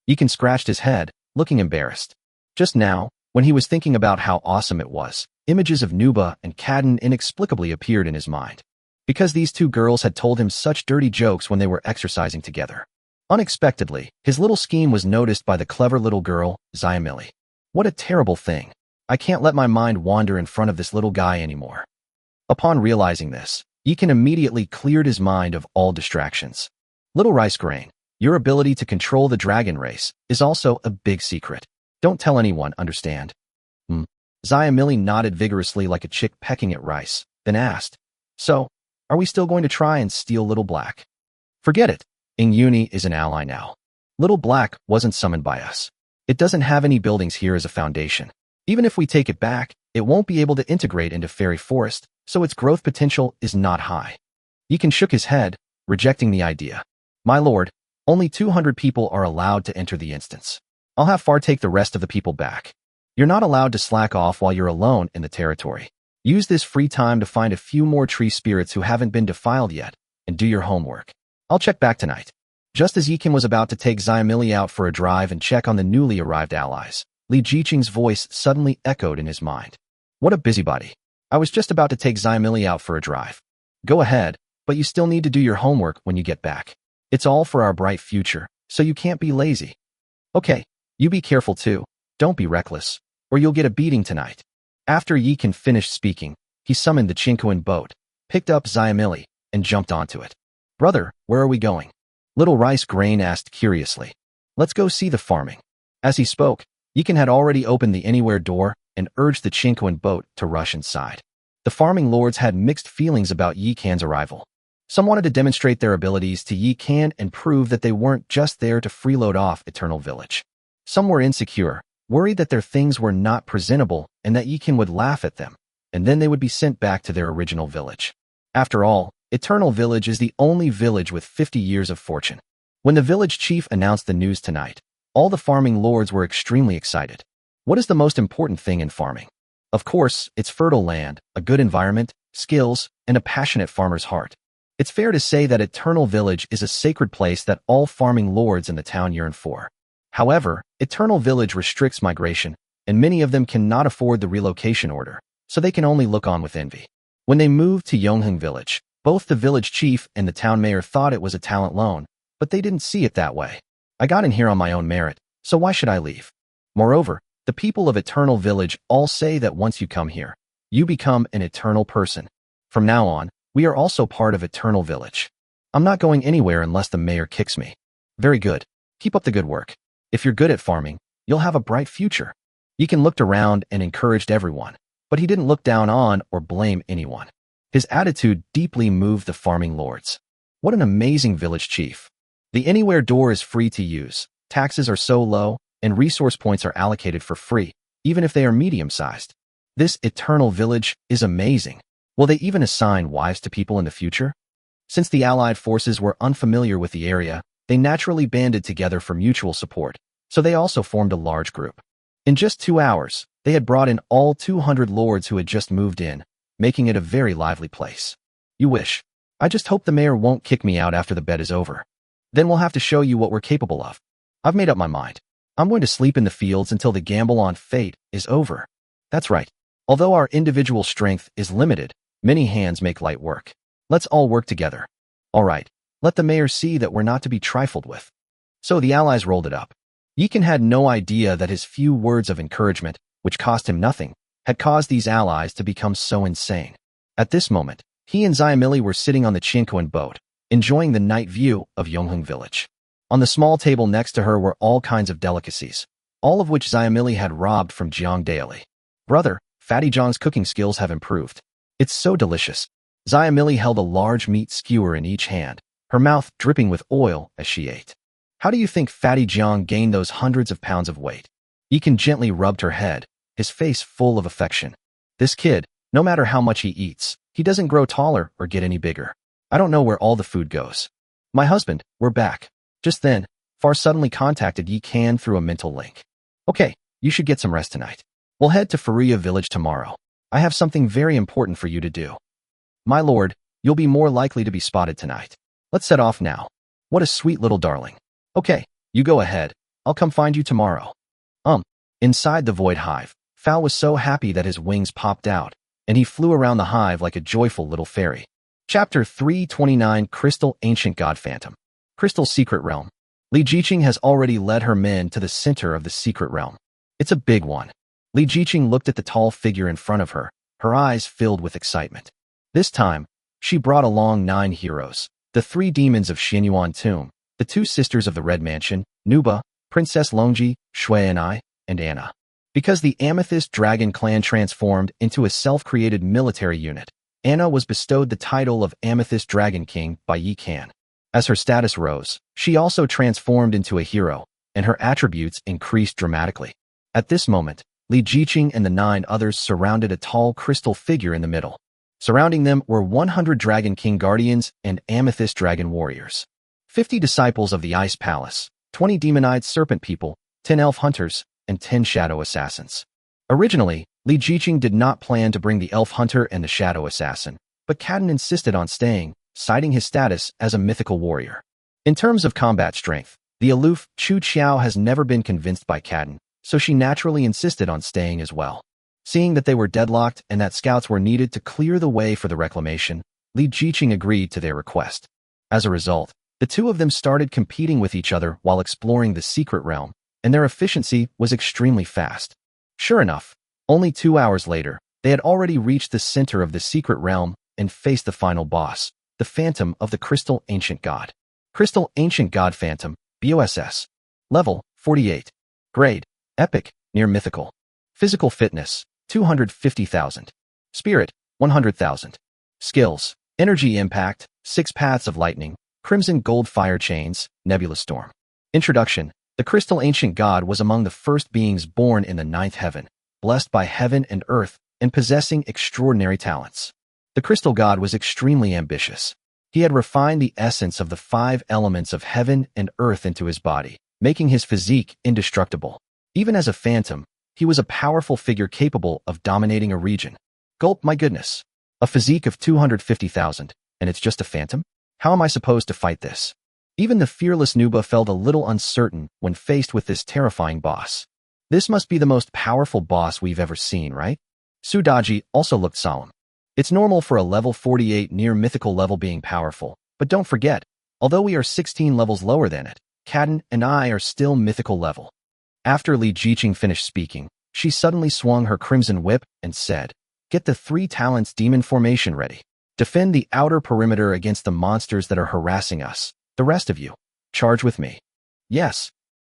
Yikan scratched his head, looking embarrassed. Just now, when he was thinking about how awesome it was, images of Nuba and Kadin inexplicably appeared in his mind. Because these 2 girls had told him such dirty jokes when they were exercising together. Unexpectedly, his little scheme was noticed by the clever little girl, Xiamili. What a terrible thing. I can't let my mind wander in front of this little guy anymore. Upon realizing this, Yikan immediately cleared his mind of all distractions. Little rice grain, your ability to control the dragon race is also a big secret. Don't tell anyone, understand? Xiamili nodded vigorously like a chick pecking at rice, then asked, So, are we still going to try and steal Little Black? Forget it. Yuni is an ally now. Little Black wasn't summoned by us. It doesn't have any buildings here as a foundation. Even if we take it back, it won't be able to integrate into Fairy Forest, so its growth potential is not high. Yikan shook his head, rejecting the idea. My lord, only 200 people are allowed to enter the instance. I'll have Far take the rest of the people back. You're not allowed to slack off while you're alone in the territory. Use this free time to find a few more tree spirits who haven't been defiled yet, and do your homework. I'll check back tonight. Just as Yikan was about to take Xiamili out for a drive and check on the newly arrived allies, Li Jiqing's voice suddenly echoed in his mind. What a busybody. I was just about to take Xiamili out for a drive. Go ahead, but you still need to do your homework when you get back. It's all for our bright future, so you can't be lazy. Okay, you be careful too. Don't be reckless, or you'll get a beating tonight. After Yikan finished speaking, he summoned the Chinkoan boat, picked up Xiamili, and jumped onto it. Brother, where are we going? Little Rice Grain asked curiously. Let's go see the farming. As he spoke, Yikan had already opened the anywhere door and urged the Chinquan boat to rush inside. The farming lords had mixed feelings about Yikan's arrival. Some wanted to demonstrate their abilities to Yikan and prove that they weren't just there to freeload off Eternal Village. Some were insecure, worried that their things were not presentable and that Yikan would laugh at them, and then they would be sent back to their original village. After all, Eternal Village is the only village with 50 years of fortune. When the village chief announced the news tonight, all the farming lords were extremely excited. What is the most important thing in farming? Of course, it's fertile land, a good environment, skills, and a passionate farmer's heart. It's fair to say that Eternal Village is a sacred place that all farming lords in the town yearn for. However, Eternal Village restricts migration, and many of them cannot afford the relocation order, so they can only look on with envy. When they moved to Yongheng Village, both the village chief and the town mayor thought it was a talent loan, but they didn't see it that way. I got in here on my own merit, so why should I leave? Moreover, the people of Eternal Village all say that once you come here, you become an eternal person. From now on, we are also part of Eternal Village. I'm not going anywhere unless the mayor kicks me. Very good. Keep up the good work. If you're good at farming, you'll have a bright future. Yikan looked around and encouraged everyone, but he didn't look down on or blame anyone. His attitude deeply moved the farming lords. What an amazing village chief. The anywhere door is free to use, taxes are so low, and resource points are allocated for free, even if they are medium-sized. This Eternal Village is amazing. Will they even assign wives to people in the future? Since the Allied forces were unfamiliar with the area, they naturally banded together for mutual support, so they also formed a large group. In just 2 hours, they had brought in all 200 lords who had just moved in, making it a very lively place. You wish. I just hope the mayor won't kick me out after the bet is over. Then we'll have to show you what we're capable of. I've made up my mind. I'm going to sleep in the fields until the gamble on fate is over. That's right. Although our individual strength is limited, many hands make light work. Let's all work together. All right. Let the mayor see that we're not to be trifled with. So the allies rolled it up. Yikan had no idea that his few words of encouragement, which cost him nothing, had caused these allies to become so insane. At this moment, he and Xiamili were sitting on the Chinquan boat, enjoying the night view of Yongheng Village. On the small table next to her were all kinds of delicacies, all of which Xiamili had robbed from Jiang daily. Brother, Fatty Jiang's cooking skills have improved. It's so delicious. Xiamili held a large meat skewer in each hand, her mouth dripping with oil as she ate. How do you think Fatty Jiang gained those hundreds of pounds of weight? Yikan gently rubbed her head, his face full of affection. This kid, no matter how much he eats, he doesn't grow taller or get any bigger. I don't know where all the food goes. My husband, we're back. Just then, Far suddenly contacted Yikan through a mental link. Okay, you should get some rest tonight. We'll head to Faria village tomorrow. I have something very important for you to do. My lord, you'll be more likely to be spotted tonight. Let's set off now. What a sweet little darling. Okay, you go ahead. I'll come find you tomorrow. Inside the void hive, Fal was so happy that his wings popped out, and he flew around the hive like a joyful little fairy. Chapter 329 Crystal Ancient God Phantom. Crystal Secret Realm. Li Jiqing has already led her men to the center of the secret realm. It's a big one. Li Jiqing looked at the tall figure in front of her, her eyes filled with excitement. This time, she brought along 9 heroes, the 3 demons of Xianyuan Tomb, the 2 sisters of the Red Mansion, Nuba, Princess Longji, Shui and I, and Anna. Because the Amethyst Dragon clan transformed into a self-created military unit, Anna was bestowed the title of Amethyst Dragon King by Yikan. As her status rose, she also transformed into a hero, and her attributes increased dramatically. At this moment, Li Jiqing and the 9 others surrounded a tall crystal figure in the middle. Surrounding them were 100 Dragon King Guardians and Amethyst Dragon Warriors, 50 disciples of the Ice Palace, 20 demon-eyed serpent people, 10 elf hunters, and 10 shadow assassins. Originally, Li Jiqing did not plan to bring the elf hunter and the shadow assassin, but Cadden insisted on staying, citing his status as a mythical warrior. In terms of combat strength, the aloof Chu Qiao has never been convinced by Cadden, so she naturally insisted on staying as well. Seeing that they were deadlocked and that scouts were needed to clear the way for the reclamation, Li Jiqing agreed to their request. As a result, the 2 of them started competing with each other while exploring the secret realm, and their efficiency was extremely fast. Sure enough, only 2 hours later, they had already reached the center of the secret realm and faced the final boss, the Phantom of the Crystal Ancient God. Crystal Ancient God Phantom, BOSS. Level, 48. Grade, Epic, near mythical. Physical fitness, 250,000. Spirit, 100,000. Skills, energy impact, 6 paths of lightning, crimson gold fire chains, nebula storm. Introduction. The crystal ancient god was among the first beings born in the ninth heaven, blessed by heaven and earth, and possessing extraordinary talents. The crystal god was extremely ambitious. He had refined the essence of the 5 elements of heaven and earth into his body, making his physique indestructible. Even as a phantom, he was a powerful figure capable of dominating a region. Gulp, my goodness. A physique of 250,000, and it's just a phantom? How am I supposed to fight this? Even the fearless Nuba felt a little uncertain when faced with this terrifying boss. This must be the most powerful boss we've ever seen, right? Sudaji also looked solemn. It's normal for a level 48 near mythical level being powerful, but don't forget, although we are 16 levels lower than it, Kaden and I are still mythical level. After Li Jiqing finished speaking, she suddenly swung her crimson whip and said, "Get the 3 talents demon formation ready. Defend the outer perimeter against the monsters that are harassing us. The rest of you, charge with me." Yes.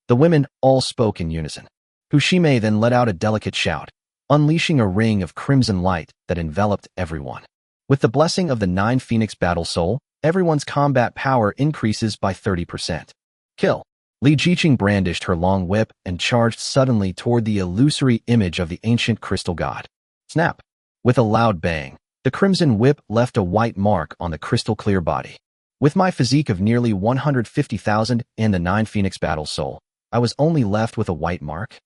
The women all spoke in unison. Hushime then let out a delicate shout, unleashing a ring of crimson light that enveloped everyone. With the blessing of the 9 Phoenix Battle Soul, everyone's combat power increases by 30%. Kill. Li Jiqing brandished her long whip and charged suddenly toward the illusory image of the ancient crystal god. Snap. With a loud bang, the crimson whip left a white mark on the crystal-clear body. With my physique of nearly 150,000 and the 9 Phoenix Battle Soul, I was only left with a white mark?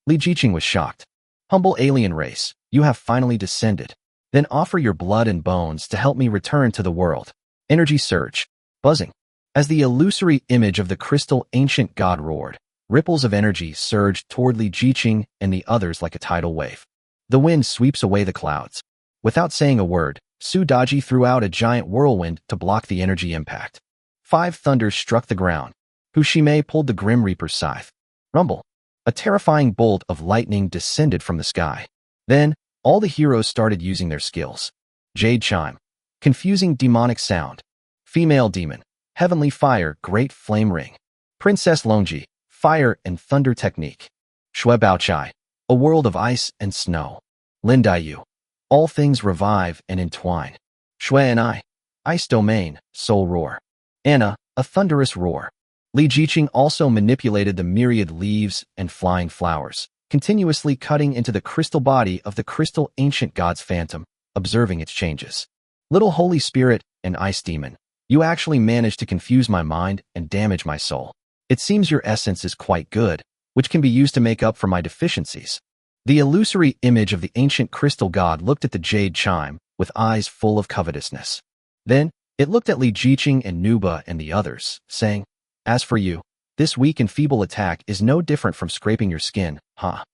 Li Jiqing was shocked. Humble alien race, you have finally descended. Then offer your blood and bones to help me return to the world. Energy surge. Buzzing. As the illusory image of the crystal ancient god roared, ripples of energy surged toward Li Jiqing and the others like a tidal wave. The wind sweeps away the clouds. Without saying a word, Sudaji threw out a giant whirlwind to block the energy impact. 5 thunders struck the ground. Hushime pulled the Grim Reaper's scythe. Rumble. A terrifying bolt of lightning descended from the sky. Then, all the heroes started using their skills. Jade Chime. Confusing demonic sound. Female Demon. Heavenly Fire, Great Flame Ring. Princess Longji. Fire and Thunder Technique. Shui Baochai. A world of ice and snow. Lin Daiyu. All things revive and entwine. Shui and I. Ice Domain, Soul Roar. Anna, a thunderous roar. Li Jiqing also manipulated the myriad leaves and flying flowers, continuously cutting into the crystal body of the crystal ancient god's phantom, observing its changes. Little Holy Spirit and Ice Demon, you actually managed to confuse my mind and damage my soul. It seems your essence is quite good, which can be used to make up for my deficiencies. The illusory image of the ancient crystal god looked at the jade chime with eyes full of covetousness. Then, it looked at Li Jiqing and Nuba and the others, saying, "As for you, this weak and feeble attack is no different from scraping your skin, huh?"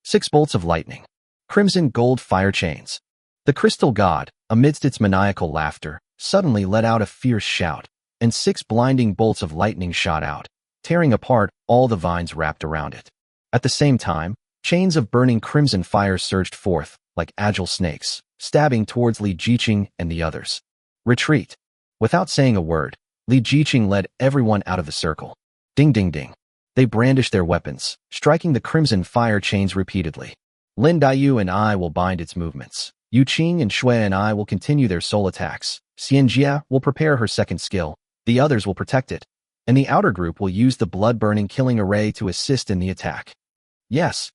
6 bolts of lightning. Crimson gold fire chains. The crystal god, amidst its maniacal laughter, suddenly let out a fierce shout, and 6 blinding bolts of lightning shot out, tearing apart all the vines wrapped around it. At the same time, chains of burning crimson fire surged forth, like agile snakes, stabbing towards Li Jiqing and the others. Retreat. Without saying a word, Li Jiqing led everyone out of the circle. Ding ding ding. They brandished their weapons, striking the crimson fire chains repeatedly. Lin Daiyu and I will bind its movements. Yu Qing and Shui and I will continue their soul attacks. Xianjia will prepare her second skill. The others will protect it. And the outer group will use the blood-burning killing array to assist in the attack. Yes.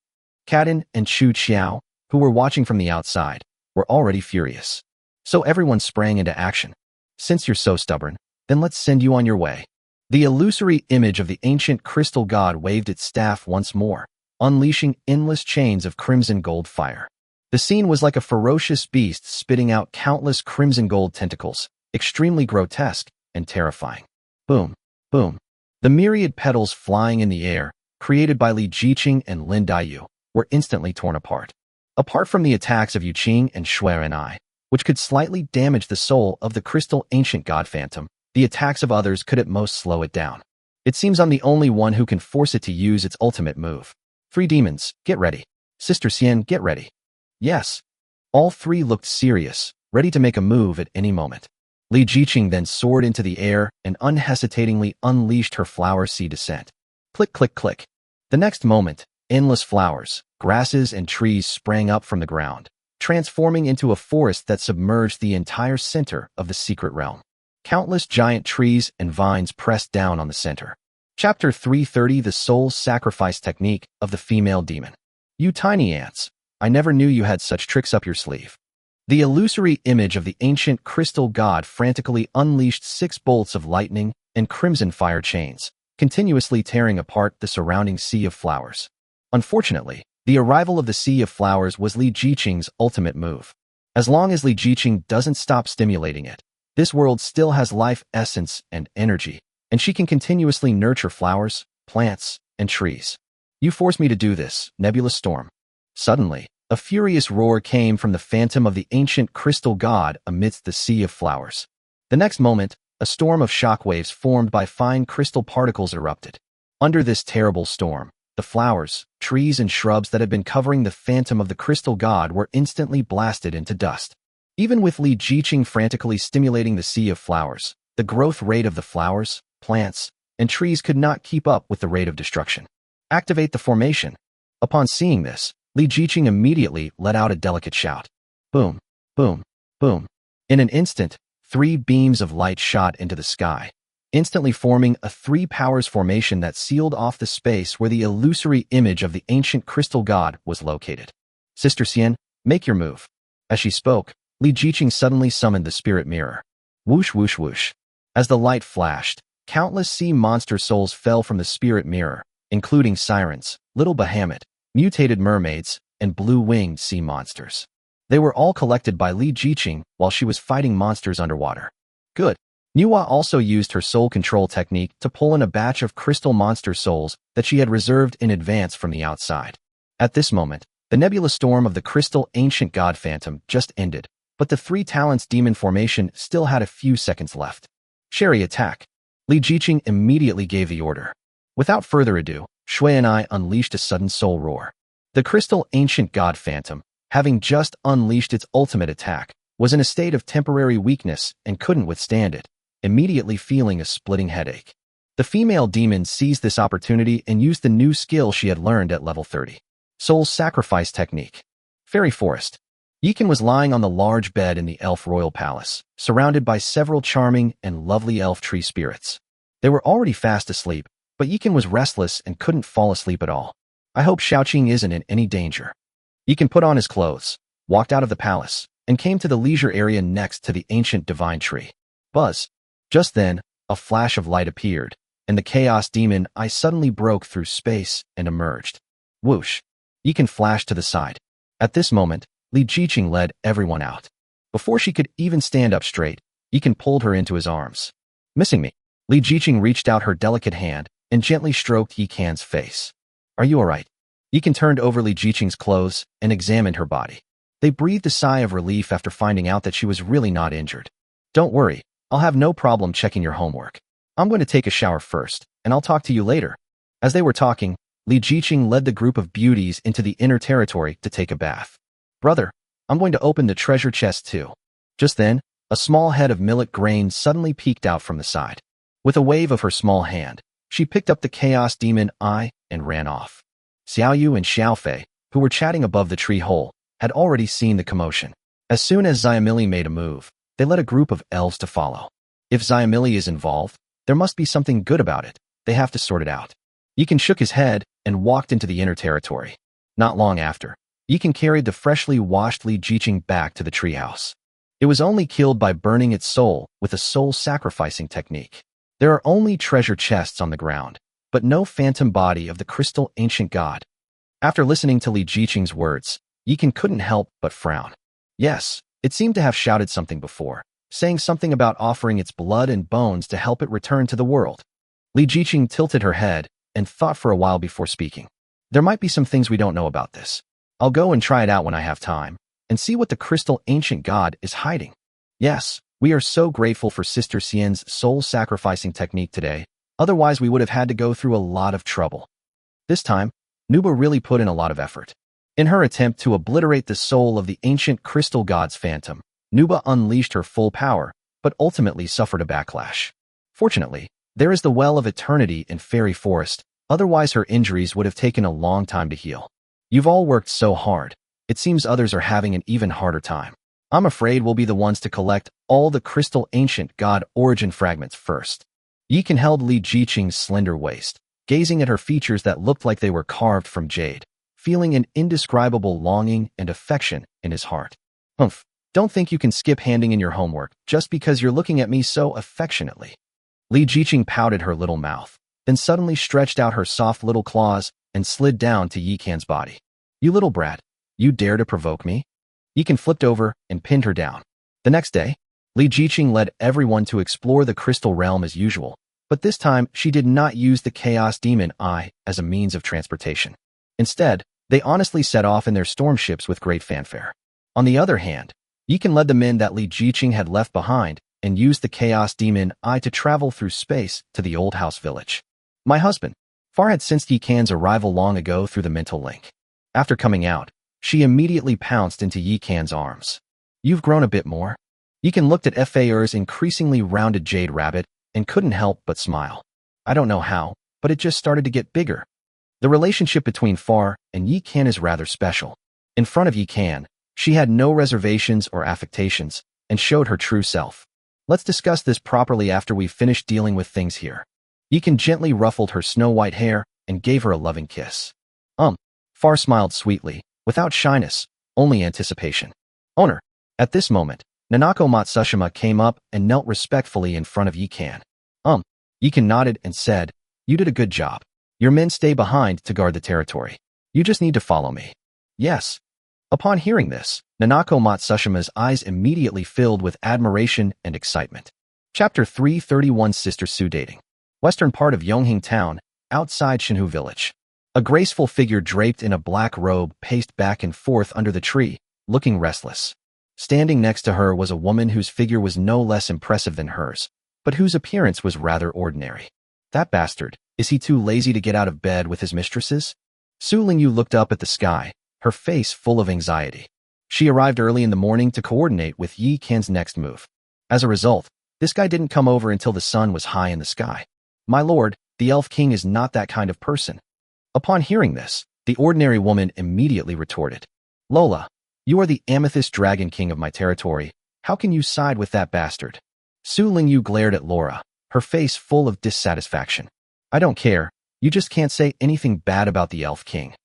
Kaden and Chu Xiao, who were watching from the outside, were already furious. So everyone sprang into action. Since you're so stubborn, then let's send you on your way. The illusory image of the ancient crystal god waved its staff once more, unleashing endless chains of crimson gold fire. The scene was like a ferocious beast spitting out countless crimson gold tentacles, extremely grotesque and terrifying. Boom, boom. The myriad petals flying in the air, created by Li Jiqing and Lin Daiyu, were instantly torn apart. Apart from the attacks of Yu Qing and Shui and I, which could slightly damage the soul of the crystal ancient god phantom, the attacks of others could at most slow it down. It seems I'm the only one who can force it to use its ultimate move. 3 demons, get ready. Sister Xian, get ready. Yes. All 3 looked serious, ready to make a move at any moment. Li Jiqing then soared into the air and unhesitatingly unleashed her flower sea descent. Click, click, click. The next moment, Endless flowers, grasses, and trees sprang up from the ground, transforming into a forest that submerged the entire center of the secret realm. Countless giant trees and vines pressed down on the center. Chapter 330: The Soul Sacrifice Technique of the Female Demon. You tiny ants, I never knew you had such tricks up your sleeve. The illusory image of the ancient crystal god frantically unleashed 6 bolts of lightning and crimson fire chains, continuously tearing apart the surrounding sea of flowers. Unfortunately, the arrival of the Sea of Flowers was Li Jiqing's ultimate move. As long as Li Jiqing doesn't stop stimulating it, this world still has life essence and energy, and she can continuously nurture flowers, plants, and trees. You force me to do this, Nebulous Storm. Suddenly, a furious roar came from the phantom of the ancient crystal god amidst the Sea of Flowers. The next moment, a storm of shockwaves formed by fine crystal particles erupted. Under this terrible storm, the flowers, trees, and shrubs that had been covering the phantom of the crystal god were instantly blasted into dust. Even with Li Jiqing frantically stimulating the Sea of Flowers, the growth rate of the flowers, plants, and trees could not keep up with the rate of destruction. Activate the formation. Upon seeing this, Li Jiqing immediately let out a delicate shout. Boom, boom, boom. In an instant, 3 beams of light shot into the sky, instantly forming a 3 powers formation that sealed off the space where the illusory image of the ancient crystal god was located. Sister Xian, make your move. As she spoke, Li Jiqing suddenly summoned the spirit mirror. Whoosh, whoosh, whoosh. As the light flashed, countless sea monster souls fell from the spirit mirror, including sirens, little behemoth, mutated mermaids, and blue-winged sea monsters. They were all collected by Li Jiqing while she was fighting monsters underwater. Good. Manhwa also used her soul control technique to pull in a batch of crystal monster souls that she had reserved in advance from the outside. At this moment, the nebulous storm of the crystal ancient god phantom just ended, but the 3 talents demon formation still had a few seconds left. Sherry, attack. Li Jiqing immediately gave the order. Without further ado, Shui and I unleashed a sudden soul roar. The crystal ancient god phantom, having just unleashed its ultimate attack, was in a state of temporary weakness and couldn't withstand it, immediately feeling a splitting headache. The female demon seized this opportunity and used the new skill she had learned at level 30. Soul Sacrifice Technique. Fairy Forest. Yikan was lying on the large bed in the elf royal palace, surrounded by several charming and lovely elf tree spirits. They were already fast asleep, but Yikan was restless and couldn't fall asleep at all. I hope Xiaoqing isn't in any danger. Yikan put on his clothes, walked out of the palace, and came to the leisure area next to the ancient divine tree. Buzz. Just then, a flash of light appeared, and the chaos demon eye suddenly broke through space and emerged. Whoosh. Yikan flashed to the side. At this moment, Li Jiqing led everyone out. Before she could even stand up straight, Yikan pulled her into his arms. Missing me. Li Jiqing reached out her delicate hand and gently stroked Yikan's face. Are you alright? Yikan turned over Li Jiqing's clothes and examined her body. They breathed a sigh of relief after finding out that she was really not injured. Don't worry, I'll have no problem checking your homework. I'm going to take a shower first, and I'll talk to you later. As they were talking, Li Jiqing led the group of beauties into the inner territory to take a bath. Brother, I'm going to open the treasure chest too. Just then, a small head of millet grain suddenly peeked out from the side. With a wave of her small hand, she picked up the chaos demon eye and ran off. Xiaoyu and Xiaofei, who were chatting above the tree hole, had already seen the commotion. As soon as Xiamili made a move, they led a group of elves to follow. If Xiamili is involved, there must be something good about it. They have to sort it out. Yikan shook his head and walked into the inner territory. Not long after, Yikan carried the freshly washed Li Jiqing back to the treehouse. It was only killed by burning its soul with a soul-sacrificing technique. There are only treasure chests on the ground, but no phantom body of the crystal ancient god. After listening to Li Jiqing's words, Yikan couldn't help but frown. Yes, it seemed to have shouted something before, saying something about offering its blood and bones to help it return to the world. Li Jiqing tilted her head and thought for a while before speaking. There might be some things we don't know about this. I'll go and try it out when I have time, and see what the crystal ancient god is hiding. Yes, we are so grateful for Sister Xian's soul-sacrificing technique today, otherwise we would have had to go through a lot of trouble. This time, Nuba really put in a lot of effort. In her attempt to obliterate the soul of the ancient crystal god's phantom, Nuba unleashed her full power, but ultimately suffered a backlash. Fortunately, there is the Well of Eternity in Fairy Forest, Otherwise, her injuries would have taken a long time to heal. You've all worked so hard. It seems others are having an even harder time. I'm afraid we'll be the ones to collect all the crystal ancient god origin fragments first. Yikan held Li Jiqing's slender waist, gazing at her features that looked like they were carved from jade, feeling an indescribable longing and affection in his heart. Humph, don't think you can skip handing in your homework just because you're looking at me so affectionately. Li Jiqing pouted her little mouth, then suddenly stretched out her soft little claws and slid down to Yikan's body. You little brat, you dare to provoke me? Yikan flipped over and pinned her down. The next day, Li Jiqing led everyone to explore the crystal realm as usual, but this time she did not use the Chaos Demon Eye as a means of transportation. Instead, they honestly set off in their storm ships with great fanfare. On the other hand, Yikan led the men that Li Jiqing had left behind and used the Chaos Demon Eye to travel through space to the Old House Village. My husband, Far had sensed Yikan's arrival long ago through the mental link. After coming out, she immediately pounced into Yikan's arms. You've grown a bit more. Yikan looked at Faer's increasingly rounded jade rabbit and couldn't help but smile. I don't know how, but it just started to get bigger. The relationship between Far and Yikan is rather special. In front of Yikan, she had no reservations or affectations and showed her true self. Let's discuss this properly after we've finished dealing with things here. Yikan gently ruffled her snow-white hair and gave her a loving kiss. Far smiled sweetly, without shyness, only anticipation. Owner. At this moment, Nanako Matsushima came up and knelt respectfully in front of Yikan. Yikan nodded and said, you did a good job. Your men stay behind to guard the territory. You just need to follow me. Yes. Upon hearing this, Nanako Matsushima's eyes immediately filled with admiration and excitement. Chapter 331 Sister Su Dating. Western part of Yonghing Town, outside Shinhu Village. A graceful figure draped in a black robe paced back and forth under the tree, looking restless. Standing next to her was a woman whose figure was no less impressive than hers, but whose appearance was rather ordinary. That bastard, is he too lazy to get out of bed with his mistresses? Su Lingyu looked up at the sky, her face full of anxiety. She arrived early in the morning to coordinate with Yi Kan's next move. As a result, this guy didn't come over until the sun was high in the sky. My lord, the Elf King is not that kind of person. Upon hearing this, the ordinary woman immediately retorted. Lola, you are the Amethyst Dragon King of my territory. How can you side with that bastard? Su Lingyu glared at Laura, her face full of dissatisfaction. I don't care. You just can't say anything bad about the Elf King.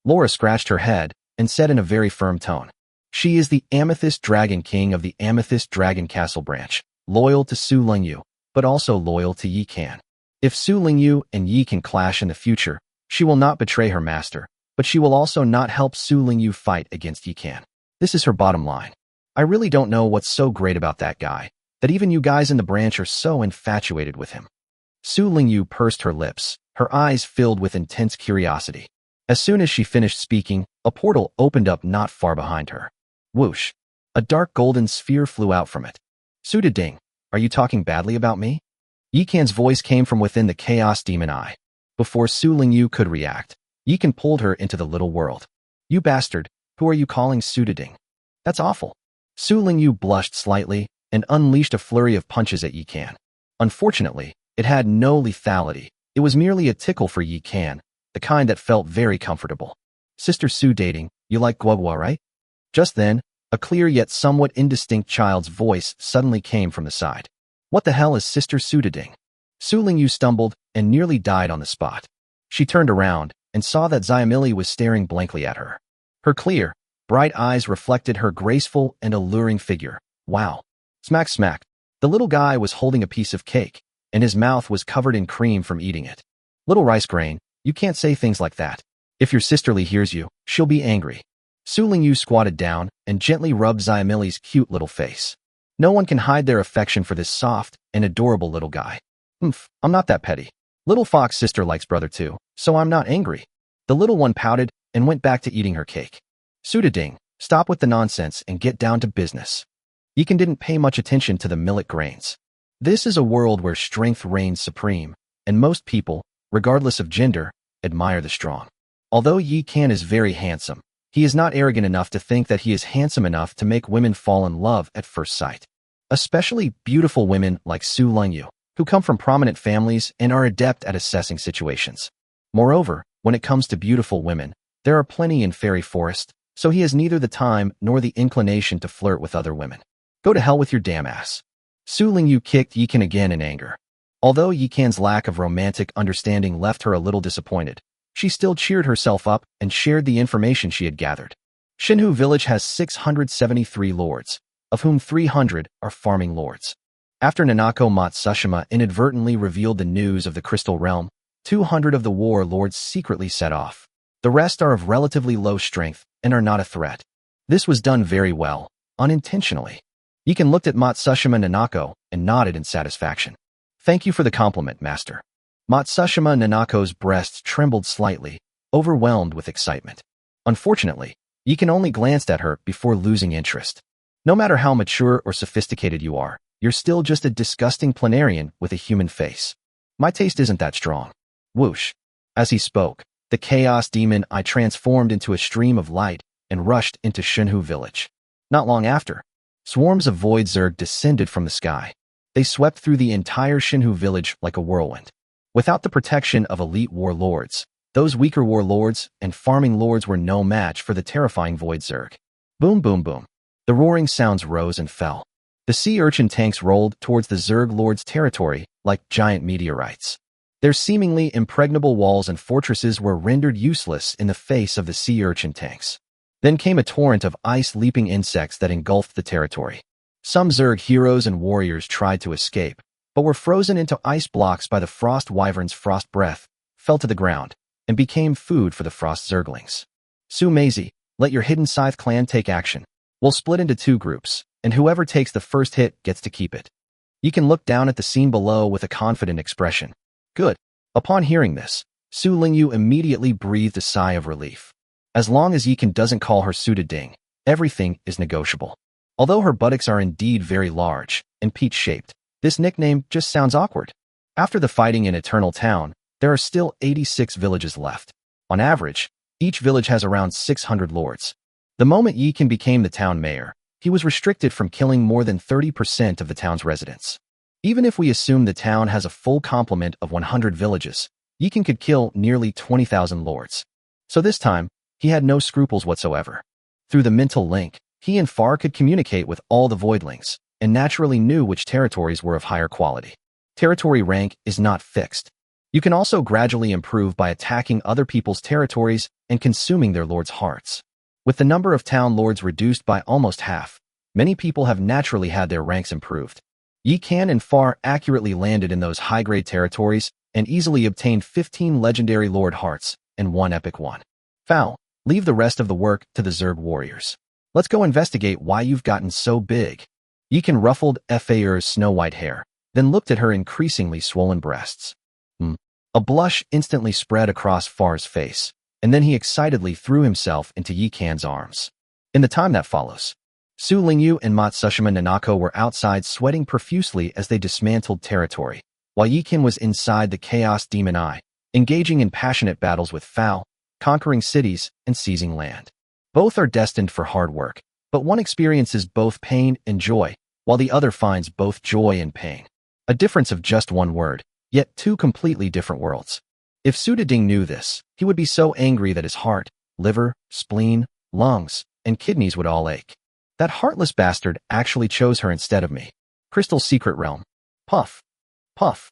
Laura scratched her head and said in a very firm tone. She is the Amethyst Dragon King of the Amethyst Dragon Castle branch, loyal to Su Lingyu, but also loyal to Yi Kan. If Su Lingyu and Yi can clash in the future, she will not betray her master, but she will also not help Su Lingyu fight against Yi Kan. This is her bottom line. I really don't know what's so great about that guy, that even you guys in the branch are so infatuated with him. Su Lingyu pursed her lips, her eyes filled with intense curiosity. As soon as she finished speaking, a portal opened up not far behind her. Whoosh! A dark golden sphere flew out from it. Su Ding, are you talking badly about me? Yi Kan's voice came from within the Chaos Demon Eye. Before Su Lingyu could react, Yi Kan pulled her into the little world. You bastard, who are you calling Su Ding? That's awful. Su Lingyu blushed slightly and unleashed a flurry of punches at Yi Kan. Unfortunately, it had no lethality. It was merely a tickle for Yi Kan, the kind that felt very comfortable. Sister Su Dating, you like guagua, right? Just then, a clear yet somewhat indistinct child's voice suddenly came from the side. What the hell is Sister Su Dating? Su Lingyu stumbled and nearly died on the spot. She turned around and saw that Xiamili was staring blankly at her. Her clear, bright eyes reflected her graceful and alluring figure. Wow. Smack smack. The little guy was holding a piece of cake, and his mouth was covered in cream from eating it. Little rice grain, you can't say things like that. If your sisterly hears you, she'll be angry. Su Lingyu squatted down and gently rubbed Xiamili's cute little face. No one can hide their affection for this soft and adorable little guy. I'm not that petty. Little Fox sister likes brother too, so I'm not angry. The little one pouted and went back to eating her cake. Su Ding, stop with the nonsense and get down to business. Yi Kan didn't pay much attention to the millet grains. This is a world where strength reigns supreme, and most people, regardless of gender, admire the strong. Although Yi Kan is very handsome, he is not arrogant enough to think that he is handsome enough to make women fall in love at first sight. Especially beautiful women like Su Lingyu, who come from prominent families and are adept at assessing situations. Moreover, when it comes to beautiful women, there are plenty in Fairy Forest, so he has neither the time nor the inclination to flirt with other women. Go to hell with your damn ass. Su Lingyu kicked Yikan again in anger. Although Yikan's lack of romantic understanding left her a little disappointed, she still cheered herself up and shared the information she had gathered. Shinhu Village has 673 lords, of whom 300 are farming lords. After Nanako Matsushima inadvertently revealed the news of the Crystal Realm, 200 of the war lords secretly set off. The rest are of relatively low strength and are not a threat. This was done very well, unintentionally. Yikan looked at Matsushima Nanako and nodded in satisfaction. Thank you for the compliment, master. Matsushima Nanako's breast trembled slightly, overwhelmed with excitement. Unfortunately, Yikan only glanced at her before losing interest. No matter how mature or sophisticated you are, you're still just a disgusting planarian with a human face. My taste isn't that strong. Whoosh. As he spoke, the chaos demon eye transformed into a stream of light and rushed into Shinhu Village. Not long after, swarms of void zerg descended from the sky. They swept through the entire Shinhu Village like a whirlwind. Without the protection of elite warlords, those weaker warlords and farming lords were no match for the terrifying void zerg. Boom, boom, boom. The roaring sounds rose and fell. The sea urchin tanks rolled towards the zerg lords' territory like giant meteorites. Their seemingly impregnable walls and fortresses were rendered useless in the face of the sea urchin tanks. Then came a torrent of ice-leaping insects that engulfed the territory. Some zerg heroes and warriors tried to escape, but were frozen into ice blocks by the frost wyvern's frost breath, fell to the ground, and became food for the frost zerglings. Su Meizi, let your hidden scythe clan take action. We'll split into 2 groups, and whoever takes the first hit gets to keep it. You can look down at the scene below with a confident expression. Good. Upon hearing this, Su Lingyu immediately breathed a sigh of relief. As long as Yikan doesn't call her Su Ding, everything is negotiable. Although her buttocks are indeed very large and peach-shaped, this nickname just sounds awkward. After the fighting in Eternal Town, there are still 86 villages left. On average, each village has around 600 lords. The moment Yikan became the town mayor, he was restricted from killing more than 30% of the town's residents. Even if we assume the town has a full complement of 100 villages, Yikan could kill nearly 20,000 lords. So this time, he had no scruples whatsoever. Through the mental link, he and Far could communicate with all the voidlings, and naturally knew which territories were of higher quality. Territory rank is not fixed. You can also gradually improve by attacking other people's territories and consuming their lords' hearts. With the number of town lords reduced by almost half, many people have naturally had their ranks improved. Yikan and Far accurately landed in those high-grade territories and easily obtained 15 legendary lord hearts and 1 epic one. Foul, leave the rest of the work to the Zerg warriors. Let's go investigate why you've gotten so big. Yikan ruffled Faer's snow-white hair, then looked at her increasingly swollen breasts. A blush instantly spread across Far's face, and then he excitedly threw himself into Yikan's arms. In the time that follows, Su Lingyu and Matsushima Nanako were outside sweating profusely as they dismantled territory, while Yikan was inside the Chaos Demon Eye, engaging in passionate battles with Foul, conquering cities and seizing land. Both are destined for hard work, but one experiences both pain and joy, while the other finds both joy and pain. A difference of just 1 word, yet 2 completely different worlds. If Su Ding knew this, he would be so angry that his heart, liver, spleen, lungs, and kidneys would all ache. That heartless bastard actually chose her instead of me. Crystal Secret Realm. Puff. Puff.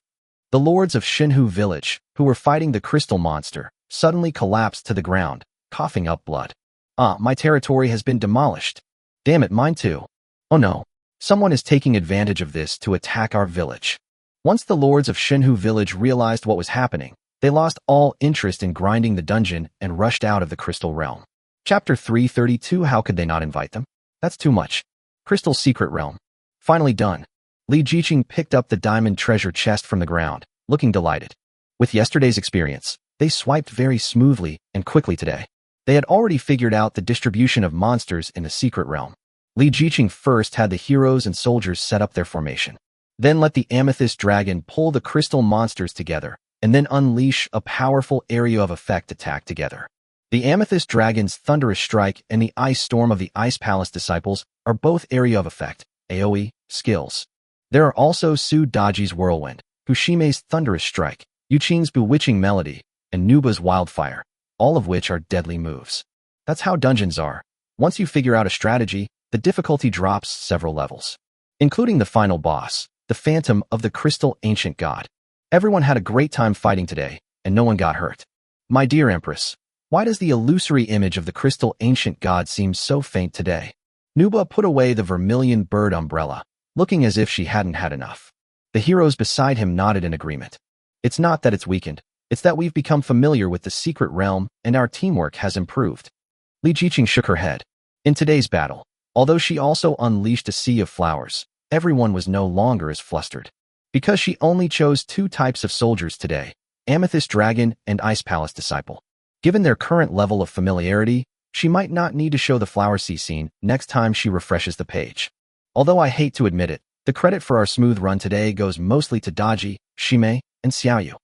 The lords of Shinhu Village, who were fighting the crystal monster, suddenly collapsed to the ground, coughing up blood. My territory has been demolished. Damn it, mine too. Oh no. Someone is taking advantage of this to attack our village. Once the lords of Shinhu Village realized what was happening, they lost all interest in grinding the dungeon and rushed out of the Crystal Realm. Chapter 332. How could they not invite them? That's too much. Crystal Secret Realm. Finally done. Li Jiqing picked up the diamond treasure chest from the ground, looking delighted. With yesterday's experience, they swiped very smoothly and quickly today. They had already figured out the distribution of monsters in the Secret Realm. Li Jiqing first had the heroes and soldiers set up their formation. Then let the Amethyst Dragon pull the crystal monsters together, and then unleash a powerful area of effect attack together. The Amethyst Dragon's Thunderous Strike and the Ice Storm of the Ice Palace Disciples are both area of effect, AoE, skills. There are also Su Daji's Whirlwind, Hushime's Thunderous Strike, Yuqing's Bewitching Melody, and Nuba's Wildfire, all of which are deadly moves. That's how dungeons are. Once you figure out a strategy, the difficulty drops several levels, including the final boss, the Phantom of the Crystal Ancient God. Everyone had a great time fighting today, and no one got hurt. My dear Empress, why does the illusory image of the Crystal Ancient God seem so faint today? Nuba put away the vermilion bird umbrella, looking as if she hadn't had enough. The heroes beside him nodded in agreement. It's not that it's weakened, it's that we've become familiar with the secret realm and our teamwork has improved. Li Jiqing shook her head. In today's battle, although she also unleashed a sea of flowers, everyone was no longer as flustered. Because she only chose two types of soldiers today, Amethyst Dragon and Ice Palace Disciple. Given their current level of familiarity, she might not need to show the flower sea scene next time she refreshes the page. Although I hate to admit it, the credit for our smooth run today goes mostly to Daji, Shimei, and Xiaoyu.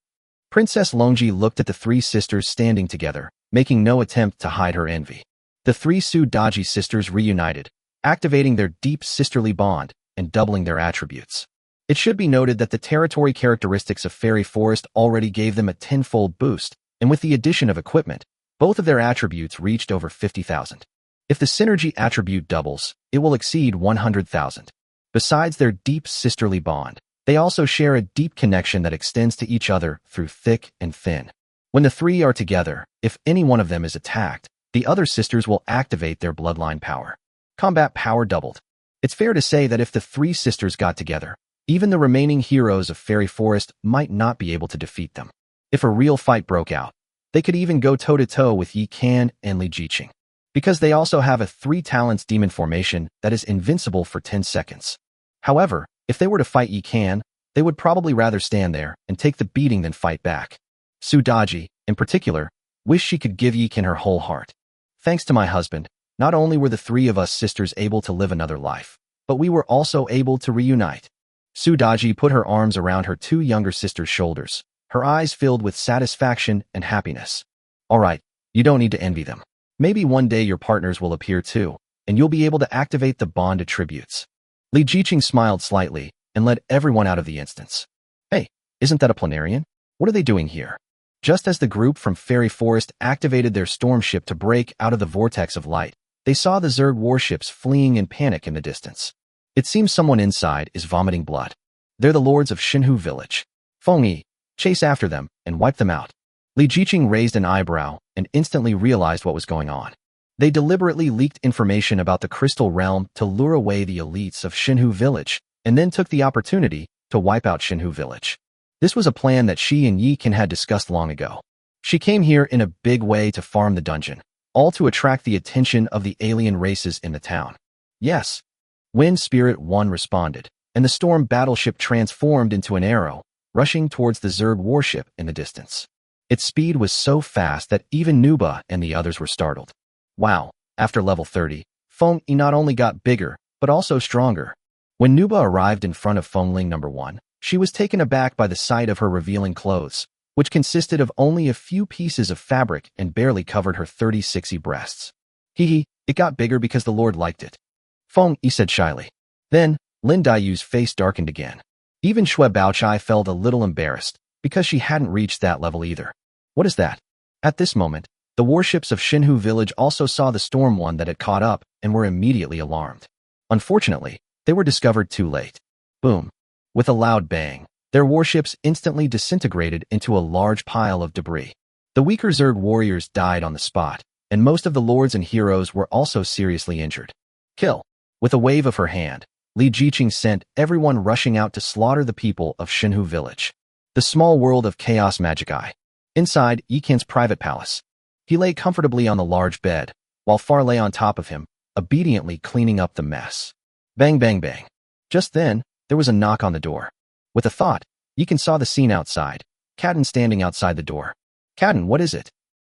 Princess Longji looked at the three sisters standing together, making no attempt to hide her envy. The three Su Daji sisters reunited, activating their deep sisterly bond and doubling their attributes. It should be noted that the territory characteristics of Fairy Forest already gave them a tenfold boost, and with the addition of equipment, both of their attributes reached over 50,000. If the synergy attribute doubles, it will exceed 100,000. Besides their deep sisterly bond, they also share a deep connection that extends to each other through thick and thin. When the three are together, if any one of them is attacked, the other sisters will activate their bloodline power. Combat power doubled. It's fair to say that if the three sisters got together, even the remaining heroes of Fairy Forest might not be able to defeat them. If a real fight broke out, they could even go toe-to-toe with Yi Kan and Li Jiqing, because they also have a 3 talents demon formation that is invincible for 10 seconds. However, if they were to fight Yi Kan, they would probably rather stand there and take the beating than fight back. Su Daji, in particular, wished she could give Yi Kan her whole heart. Thanks to my husband, not only were the three of us sisters able to live another life, but we were also able to reunite. Su Daji put her arms around her two younger sisters' shoulders, her eyes filled with satisfaction and happiness. All right, you don't need to envy them. Maybe one day your partners will appear too, and you'll be able to activate the bond attributes. Li Jiqing smiled slightly and led everyone out of the instance. Hey, isn't that a planarian? What are they doing here? Just as the group from Fairy Forest activated their storm ship to break out of the vortex of light, they saw the Zerg warships fleeing in panic in the distance. It seems someone inside is vomiting blood. They're the lords of Xinhu village. Feng Yi, chase after them and wipe them out. Li Jiqing raised an eyebrow and instantly realized what was going on. They deliberately leaked information about the Crystal Realm to lure away the elites of Xinhu village, and then took the opportunity to wipe out Xinhu village. This was a plan that she and Yi Kan had discussed long ago. She came here in a big way to farm the dungeon, all to attract the attention of the alien races in the town. Yes. Wind Spirit 1 responded, and the storm battleship transformed into an arrow, rushing towards the Zerg warship in the distance. Its speed was so fast that even Nuba and the others were startled. Wow, after level 30, Feng Yi not only got bigger, but also stronger. When Nuba arrived in front of Fengling No. 1, she was taken aback by the sight of her revealing clothes, which consisted of only a few pieces of fabric and barely covered her 36y breasts. Hee, it got bigger because the Lord liked it. Feng Yi said shyly. Then, Lin Daiyu's face darkened again. Even Shui Baochai felt a little embarrassed, because she hadn't reached that level either. What is that? At this moment, the warships of Xinhu village also saw the storm one that had caught up and were immediately alarmed. Unfortunately, they were discovered too late. Boom. With a loud bang, their warships instantly disintegrated into a large pile of debris. The weaker Zerg warriors died on the spot, and most of the lords and heroes were also seriously injured. Kill. With a wave of her hand, Li Jiqing sent everyone rushing out to slaughter the people of Xinhu village. The small world of chaos Magi. Inside Yi Kan's private palace, he lay comfortably on the large bed, while Far lay on top of him, obediently cleaning up the mess. Bang bang bang. Just then, there was a knock on the door. With a thought, Yi Kan saw the scene outside, Cadden standing outside the door. Cadden, what is it?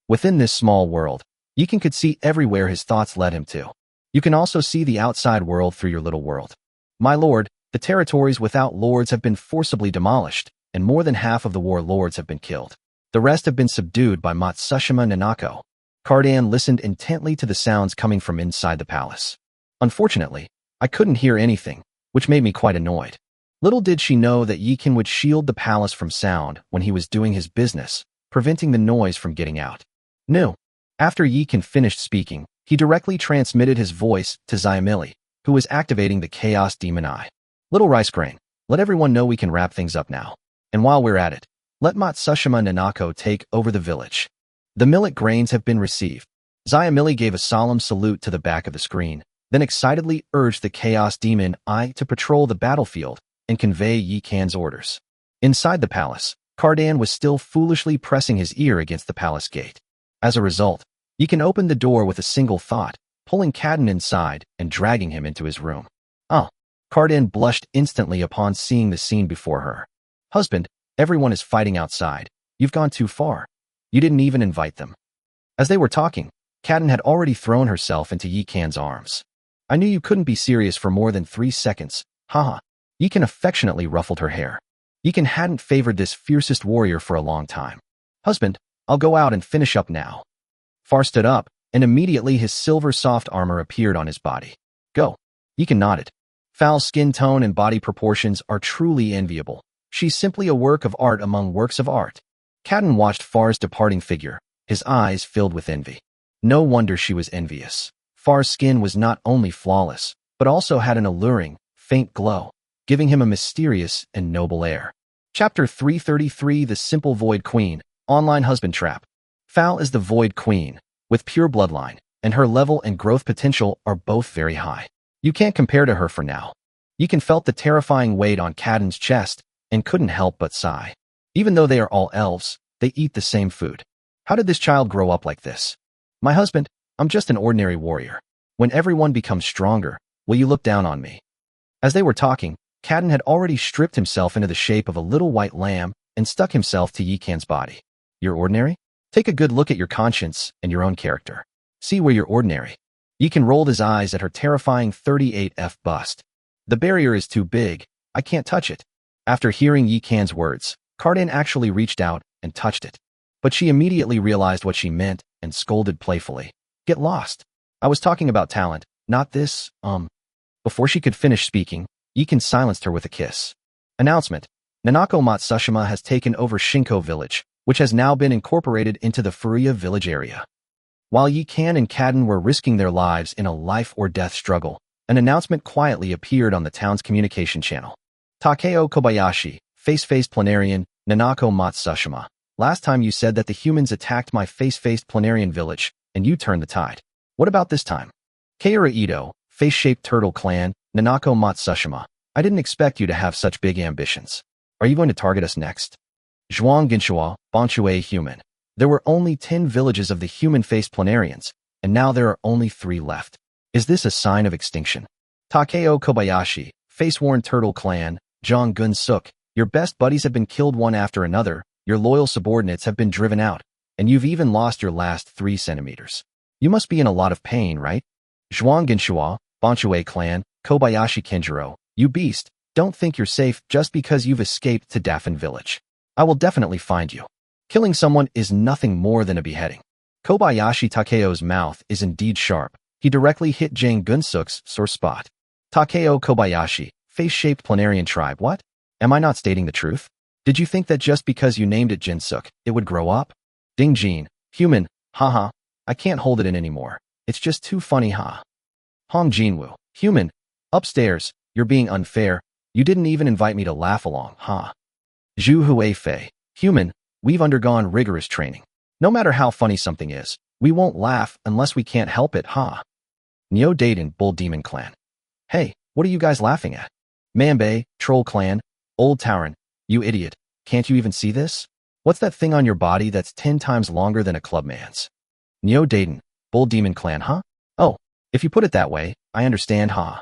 Within this small world, Yi Kan could see everywhere his thoughts led him to. You can also see the outside world through your little world. My lord, the territories without lords have been forcibly demolished, and more than half of the war lords have been killed. The rest have been subdued by Matsushima Nanako. Cardan listened intently to the sounds coming from inside the palace. Unfortunately, I couldn't hear anything, which made me quite annoyed. Little did she know that Yi Kan would shield the palace from sound when he was doing his business, preventing the noise from getting out. No. After Yikan finished speaking, he directly transmitted his voice to Xiamili, who was activating the Chaos Demon Eye. Little Rice Grain, let everyone know we can wrap things up now. And while we're at it, let Matsushima Nanako take over the village. The millet grains have been received. Xiamili gave a solemn salute to the back of the screen, then excitedly urged the Chaos Demon Eye to patrol the battlefield and convey Yikan's orders. Inside the palace, Cardan was still foolishly pressing his ear against the palace gate. As a result, Yikan opened the door with a single thought, pulling Cardan inside and dragging him into his room. Oh. Cardan blushed instantly upon seeing the scene before her. Husband, everyone is fighting outside. You've gone too far. You didn't even invite them. As they were talking, Cardan had already thrown herself into Yikan's arms. I knew you couldn't be serious for more than 3 seconds. Haha. Yikan affectionately ruffled her hair. Yikan hadn't favored this fiercest warrior for a long time. Husband, I'll go out and finish up now. Far stood up, and immediately his silver soft armor appeared on his body. Go. Yikan nodded. Fal's skin tone and body proportions are truly enviable. She's simply a work of art among works of art. Cardan watched Far's departing figure, his eyes filled with envy. No wonder she was envious. Far's skin was not only flawless, but also had an alluring, faint glow, giving him a mysterious and noble air. Chapter 333 The Simple Void Queen, Online Husband Trap. Fal is the Void Queen, with pure bloodline, and her level and growth potential are both very high. You can't compare to her for now. Yikan felt the terrifying weight on Cardan's chest and couldn't help but sigh. Even though they are all elves, they eat the same food. How did this child grow up like this? My husband, I'm just an ordinary warrior. When everyone becomes stronger, will you look down on me? As they were talking, Cardan had already stripped himself into the shape of a little white lamb and stuck himself to Yikan's body. You're ordinary? Take a good look at your conscience and your own character. See where you're ordinary. Yikan rolled his eyes at her terrifying 38F bust. The barrier is too big. I can't touch it. After hearing Yikan's words, Cardan actually reached out and touched it. But she immediately realized what she meant and scolded playfully. Get lost. I was talking about talent, not this, Before she could finish speaking, Yikan silenced her with a kiss. Announcement. Nanako Matsushima has taken over Shinko village, which has now been incorporated into the Furuya village area. While Yikan and Cardan were risking their lives in a life-or-death struggle, an announcement quietly appeared on the town's communication channel. Takeo Kobayashi, face-faced planarian, Nanako Matsushima. Last time you said that the humans attacked my face-faced planarian village, and you turned the tide. What about this time? Kaira Ito, face-shaped turtle clan, Nanako Matsushima. I didn't expect you to have such big ambitions. Are you going to target us next? Zhuang Ginshua, Bonchue human. There were only 10 villages of the human-faced planarians, and now there are only 3 left. Is this a sign of extinction? Takeo Kobayashi, face-worn turtle clan, Zhang Gun-suk. Your best buddies have been killed one after another, your loyal subordinates have been driven out, and you've even lost your last 3 centimeters. You must be in a lot of pain, right? Zhuang Ginshua, Bonchue clan, Kobayashi Kenjiro. You beast, don't think you're safe just because you've escaped to Daphne village. I will definitely find you. Killing someone is nothing more than a beheading. Kobayashi Takeo's mouth is indeed sharp. He directly hit Jang Gunsuk's sore spot. Takeo Kobayashi, face-shaped planarian tribe. What? Am I not stating the truth? Did you think that just because you named it Jinsuk, it would grow up? Ding Jin, human, haha. I can't hold it in anymore. It's just too funny, ha. Hong Jinwoo, human, upstairs. You're being unfair. You didn't even invite me to laugh along, ha. Zhu Huifei, human. We've undergone rigorous training. No matter how funny something is, we won't laugh unless we can't help it, ha. Neo Dayton, Bull Demon Clan. Hey, what are you guys laughing at? Manbei, Troll Clan, Old Tauren. You idiot. Can't you even see this? What's that thing on your body that's 10 times longer than a clubman's? Neo Dayton, Bull Demon Clan, huh? Oh, if you put it that way, I understand, ha.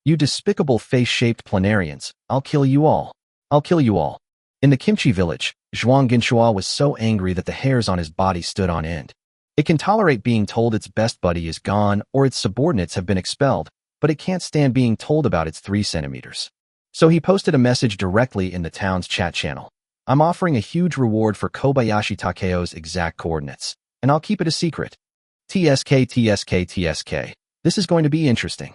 You despicable face-shaped planarians, I'll kill you all. I'll kill you all. In the Kimchi village, Zhuang Ginshua was so angry that the hairs on his body stood on end. It can tolerate being told its best buddy is gone or its subordinates have been expelled, but it can't stand being told about its 3 centimeters. So he posted a message directly in the town's chat channel. I'm offering a huge reward for Kobayashi Takeo's exact coordinates, and I'll keep it a secret. TSK. This is going to be interesting.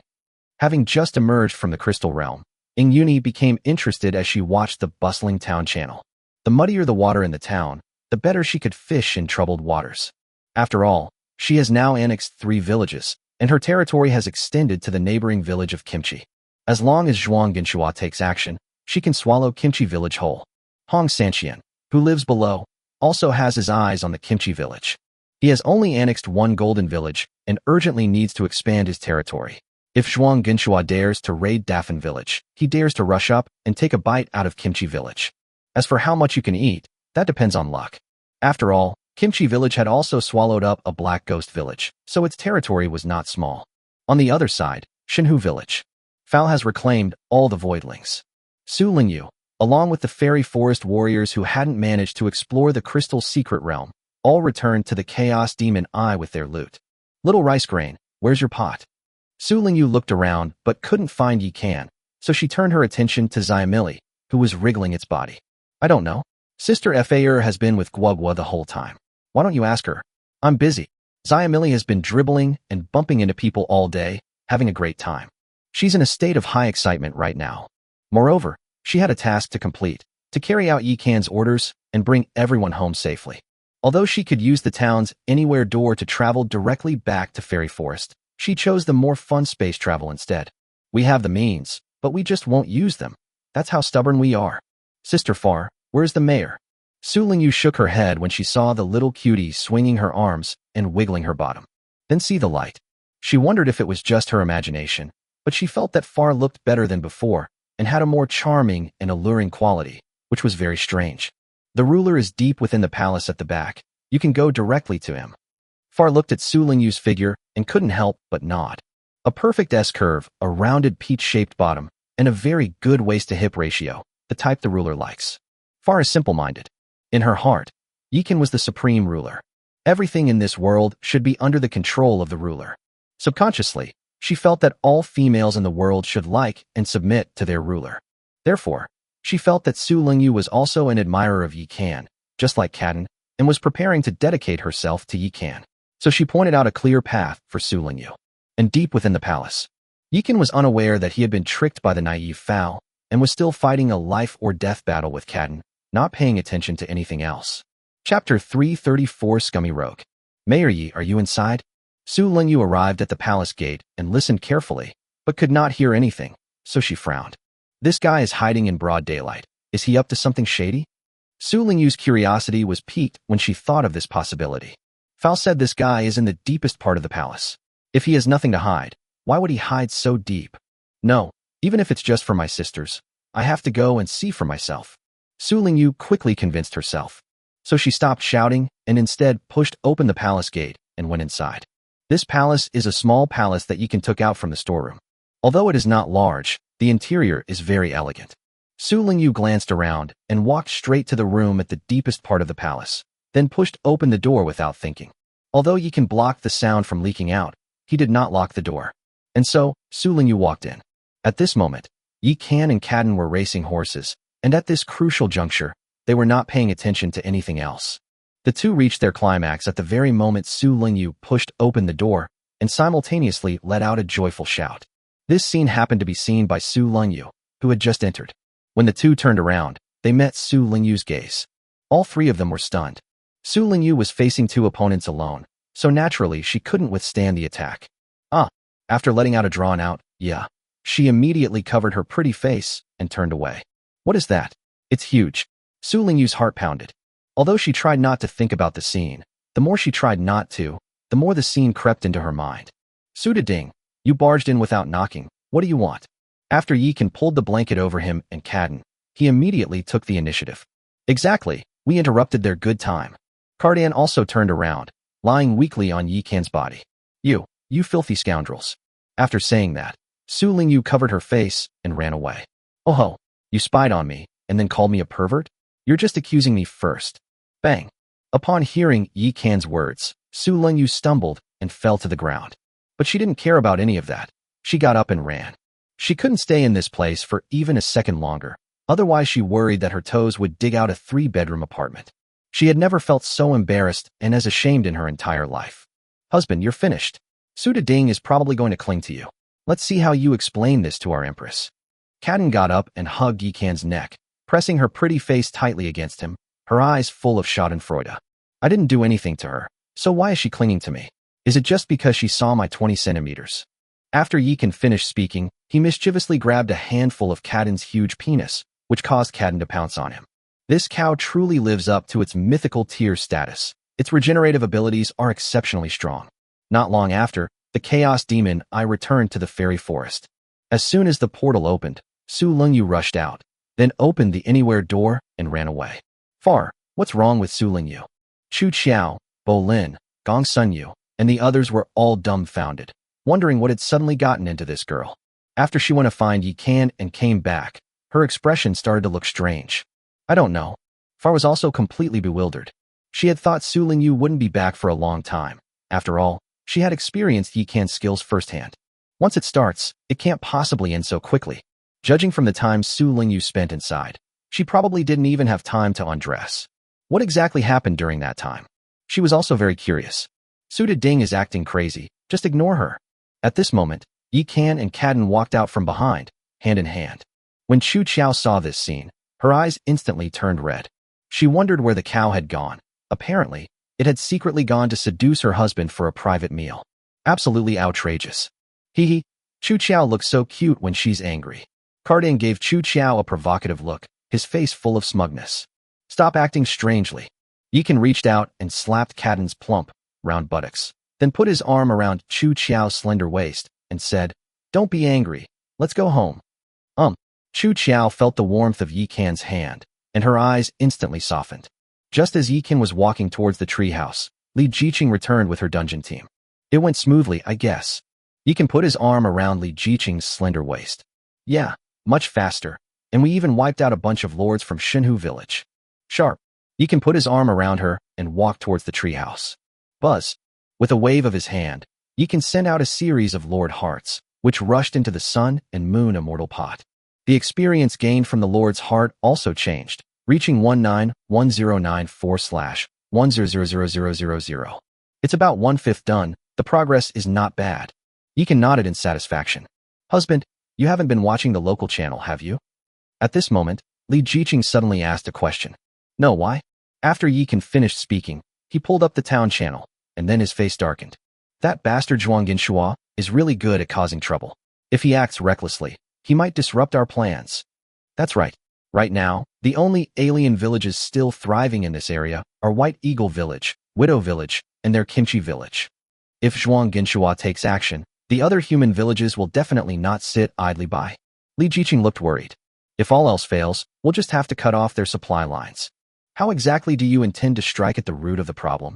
Having just emerged from the Crystal Realm, Yuni became interested as she watched the bustling town channel. The muddier the water in the town, the better she could fish in troubled waters. After all, she has now annexed 3 villages, and her territory has extended to the neighboring village of Kimchi. As long as Zhuang Genshua takes action, she can swallow Kimchi village whole. Hong Sanqian, who lives below, also has his eyes on the Kimchi village. He has only annexed 1 golden village and urgently needs to expand his territory. If Zhuang Genshua dares to raid Dafan village, he dares to rush up and take a bite out of Kimchi village. As for how much you can eat, that depends on luck. After all, Kimchi village had also swallowed up a black ghost village, so its territory was not small. On the other side, Shinhu village. Fao has reclaimed all the voidlings. Su Lingyu, along with the fairy forest warriors who hadn't managed to explore the crystal secret realm, all returned to the Chaos Demon Eye with their loot. Little rice grain, where's your pot? Su Lingyu looked around but couldn't find Yi Can, so she turned her attention to Xiamili, who was wriggling its body. I don't know. Sister Faer has been with Guogua the whole time. Why don't you ask her? I'm busy. Xiamili has been dribbling and bumping into people all day, having a great time. She's in a state of high excitement right now. Moreover, she had a task to complete, to carry out Yi Can's orders and bring everyone home safely. Although she could use the town's anywhere door to travel directly back to Fairy Forest, she chose the more fun space travel instead. We have the means, but we just won't use them. That's how stubborn we are. Sister Far, where's the mayor? Su Lingyu shook her head when she saw the little cutie swinging her arms and wiggling her bottom. Then see the light. She wondered if it was just her imagination, but she felt that Far looked better than before and had a more charming and alluring quality, which was very strange. The ruler is deep within the palace at the back. You can go directly to him. Far looked at Su Lingyu's figure and couldn't help but nod. A perfect S-curve, a rounded peach-shaped bottom, and a very good waist-to-hip ratio, the type the ruler likes. Far is simple-minded. In her heart, Yi Can was the supreme ruler. Everything in this world should be under the control of the ruler. Subconsciously, she felt that all females in the world should like and submit to their ruler. Therefore, she felt that Su Lingyu was also an admirer of Yi Can, just like Kaden, and was preparing to dedicate herself to Yi Can. So she pointed out a clear path for Su Lingyu. And deep within the palace, Yi Can was unaware that he had been tricked by the naive Fao and was still fighting a life-or-death battle with Kaden, not paying attention to anything else. Chapter 334 Scummy Rogue. Mayor Yi, are you inside? Su Lingyu arrived at the palace gate and listened carefully, but could not hear anything, so she frowned. This guy is hiding in broad daylight. Is he up to something shady? Su Lingyu's curiosity was piqued when she thought of this possibility. Fao said this guy is in the deepest part of the palace. If he has nothing to hide, why would he hide so deep? No, even if it's just for my sisters, I have to go and see for myself. Su Lingyu quickly convinced herself. So she stopped shouting and instead pushed open the palace gate and went inside. This palace is a small palace that Yi Can took out from the storeroom. Although it is not large, the interior is very elegant. Su Lingyu glanced around and walked straight to the room at the deepest part of the palace, then pushed open the door without thinking. Although Yi Can blocked the sound from leaking out, he did not lock the door. And so, Su Lingyu walked in. At this moment, Yi Can and Kaden were racing horses, and at this crucial juncture, they were not paying attention to anything else. The two reached their climax at the very moment Su Lingyu pushed open the door and simultaneously let out a joyful shout. This scene happened to be seen by Su Lingyu, who had just entered. When the two turned around, they met Su Lingyu's gaze. All three of them were stunned. Su Lingyu was facing 2 opponents alone, so naturally she couldn't withstand the attack. After letting out a drawn-out, yeah, she immediately covered her pretty face and turned away. What is that? It's huge. Su Lingyu's heart pounded. Although she tried not to think about the scene, the more she tried not to, the more the scene crept into her mind. Su Ding, you barged in without knocking. What do you want? After Yi Can pulled the blanket over him and Kaden, he immediately took the initiative. Exactly, we interrupted their good time. Cardan also turned around, lying weakly on Yi Can's body. You filthy scoundrels. After saying that, Su Lingyu covered her face and ran away. Oh ho, you spied on me and then called me a pervert? You're just accusing me first. Bang. Upon hearing Yi Can's words, Su Lingyu stumbled and fell to the ground. But she didn't care about any of that. She got up and ran. She couldn't stay in this place for even a second longer, otherwise she worried that her toes would dig out a 3-bedroom apartment. She had never felt so embarrassed and as ashamed in her entire life. Husband, you're finished. Su Ding is probably going to cling to you. Let's see how you explain this to our empress. Kaden got up and hugged Yi Can's neck, pressing her pretty face tightly against him, her eyes full of schadenfreude. I didn't do anything to her, so why is she clinging to me? Is it just because she saw my 20 centimeters? After Yikan finished speaking, he mischievously grabbed a handful of Kadin's huge penis, which caused Kadin to pounce on him. This cow truly lives up to its mythical tier status. Its regenerative abilities are exceptionally strong. Not long after, the Chaos Demon I returned to the fairy forest. As soon as the portal opened, Su Lingyu rushed out, then opened the anywhere door and ran away. Far, what's wrong with Su Lingyu? Chu Qiao, Bo Lin, Gong Sunyu, and the others were all dumbfounded, wondering what had suddenly gotten into this girl. After she went to find Yikan and came back, her expression started to look strange. I don't know. Far was also completely bewildered. She had thought Su Lingyu wouldn't be back for a long time. After all, she had experienced Yikan's skills firsthand. Once it starts, it can't possibly end so quickly. Judging from the time Su Lingyu spent inside, she probably didn't even have time to undress. What exactly happened during that time? She was also very curious. Su Ding is acting crazy, just ignore her. At this moment, Yikan and Kadin walked out from behind, hand in hand. When Chu Qiao saw this scene, her eyes instantly turned red. She wondered where the cow had gone. Apparently, it had secretly gone to seduce her husband for a private meal. Absolutely outrageous. Hee. Chu Qiao looks so cute when she's angry. Kadin gave Chu Qiao a provocative look, his face full of smugness. Stop acting strangely. Yikan reached out and slapped Kadin's plump, round buttocks, then put his arm around Chu Qiao's slender waist and said, "Don't be angry. Let's go home." Chu Qiao felt the warmth of Yikan's hand, and her eyes instantly softened. Just as Yikan was walking towards the treehouse, Li Jiqing returned with her dungeon team. It went smoothly, I guess. Yikan put his arm around Li Jiqing's slender waist. Yeah, much faster, and we even wiped out a bunch of lords from Shinhu village. Sharp. Yikan put his arm around her and walked towards the treehouse. Buzz. With a wave of his hand, Yikan sent out a series of Lord Hearts, which rushed into the Sun and Moon Immortal Pot. The experience gained from the Lord's Heart also changed, reaching 19194/1000000. It's about 1/5 done. The progress is not bad. Yikan nodded in satisfaction. Husband, you haven't been watching the local channel, have you? At this moment, Li Jiqing suddenly asked a question. No, why? After Yikan finished speaking, he pulled up the town channel, and then his face darkened. That bastard Zhuang Ginshua is really good at causing trouble. If he acts recklessly, he might disrupt our plans. That's right. Right now, the only alien villages still thriving in this area are White Eagle Village, Widow Village, and their Kimchi Village. If Zhuang Ginshua takes action, the other human villages will definitely not sit idly by. Li Jiqing looked worried. If all else fails, we'll just have to cut off their supply lines. How exactly do you intend to strike at the root of the problem?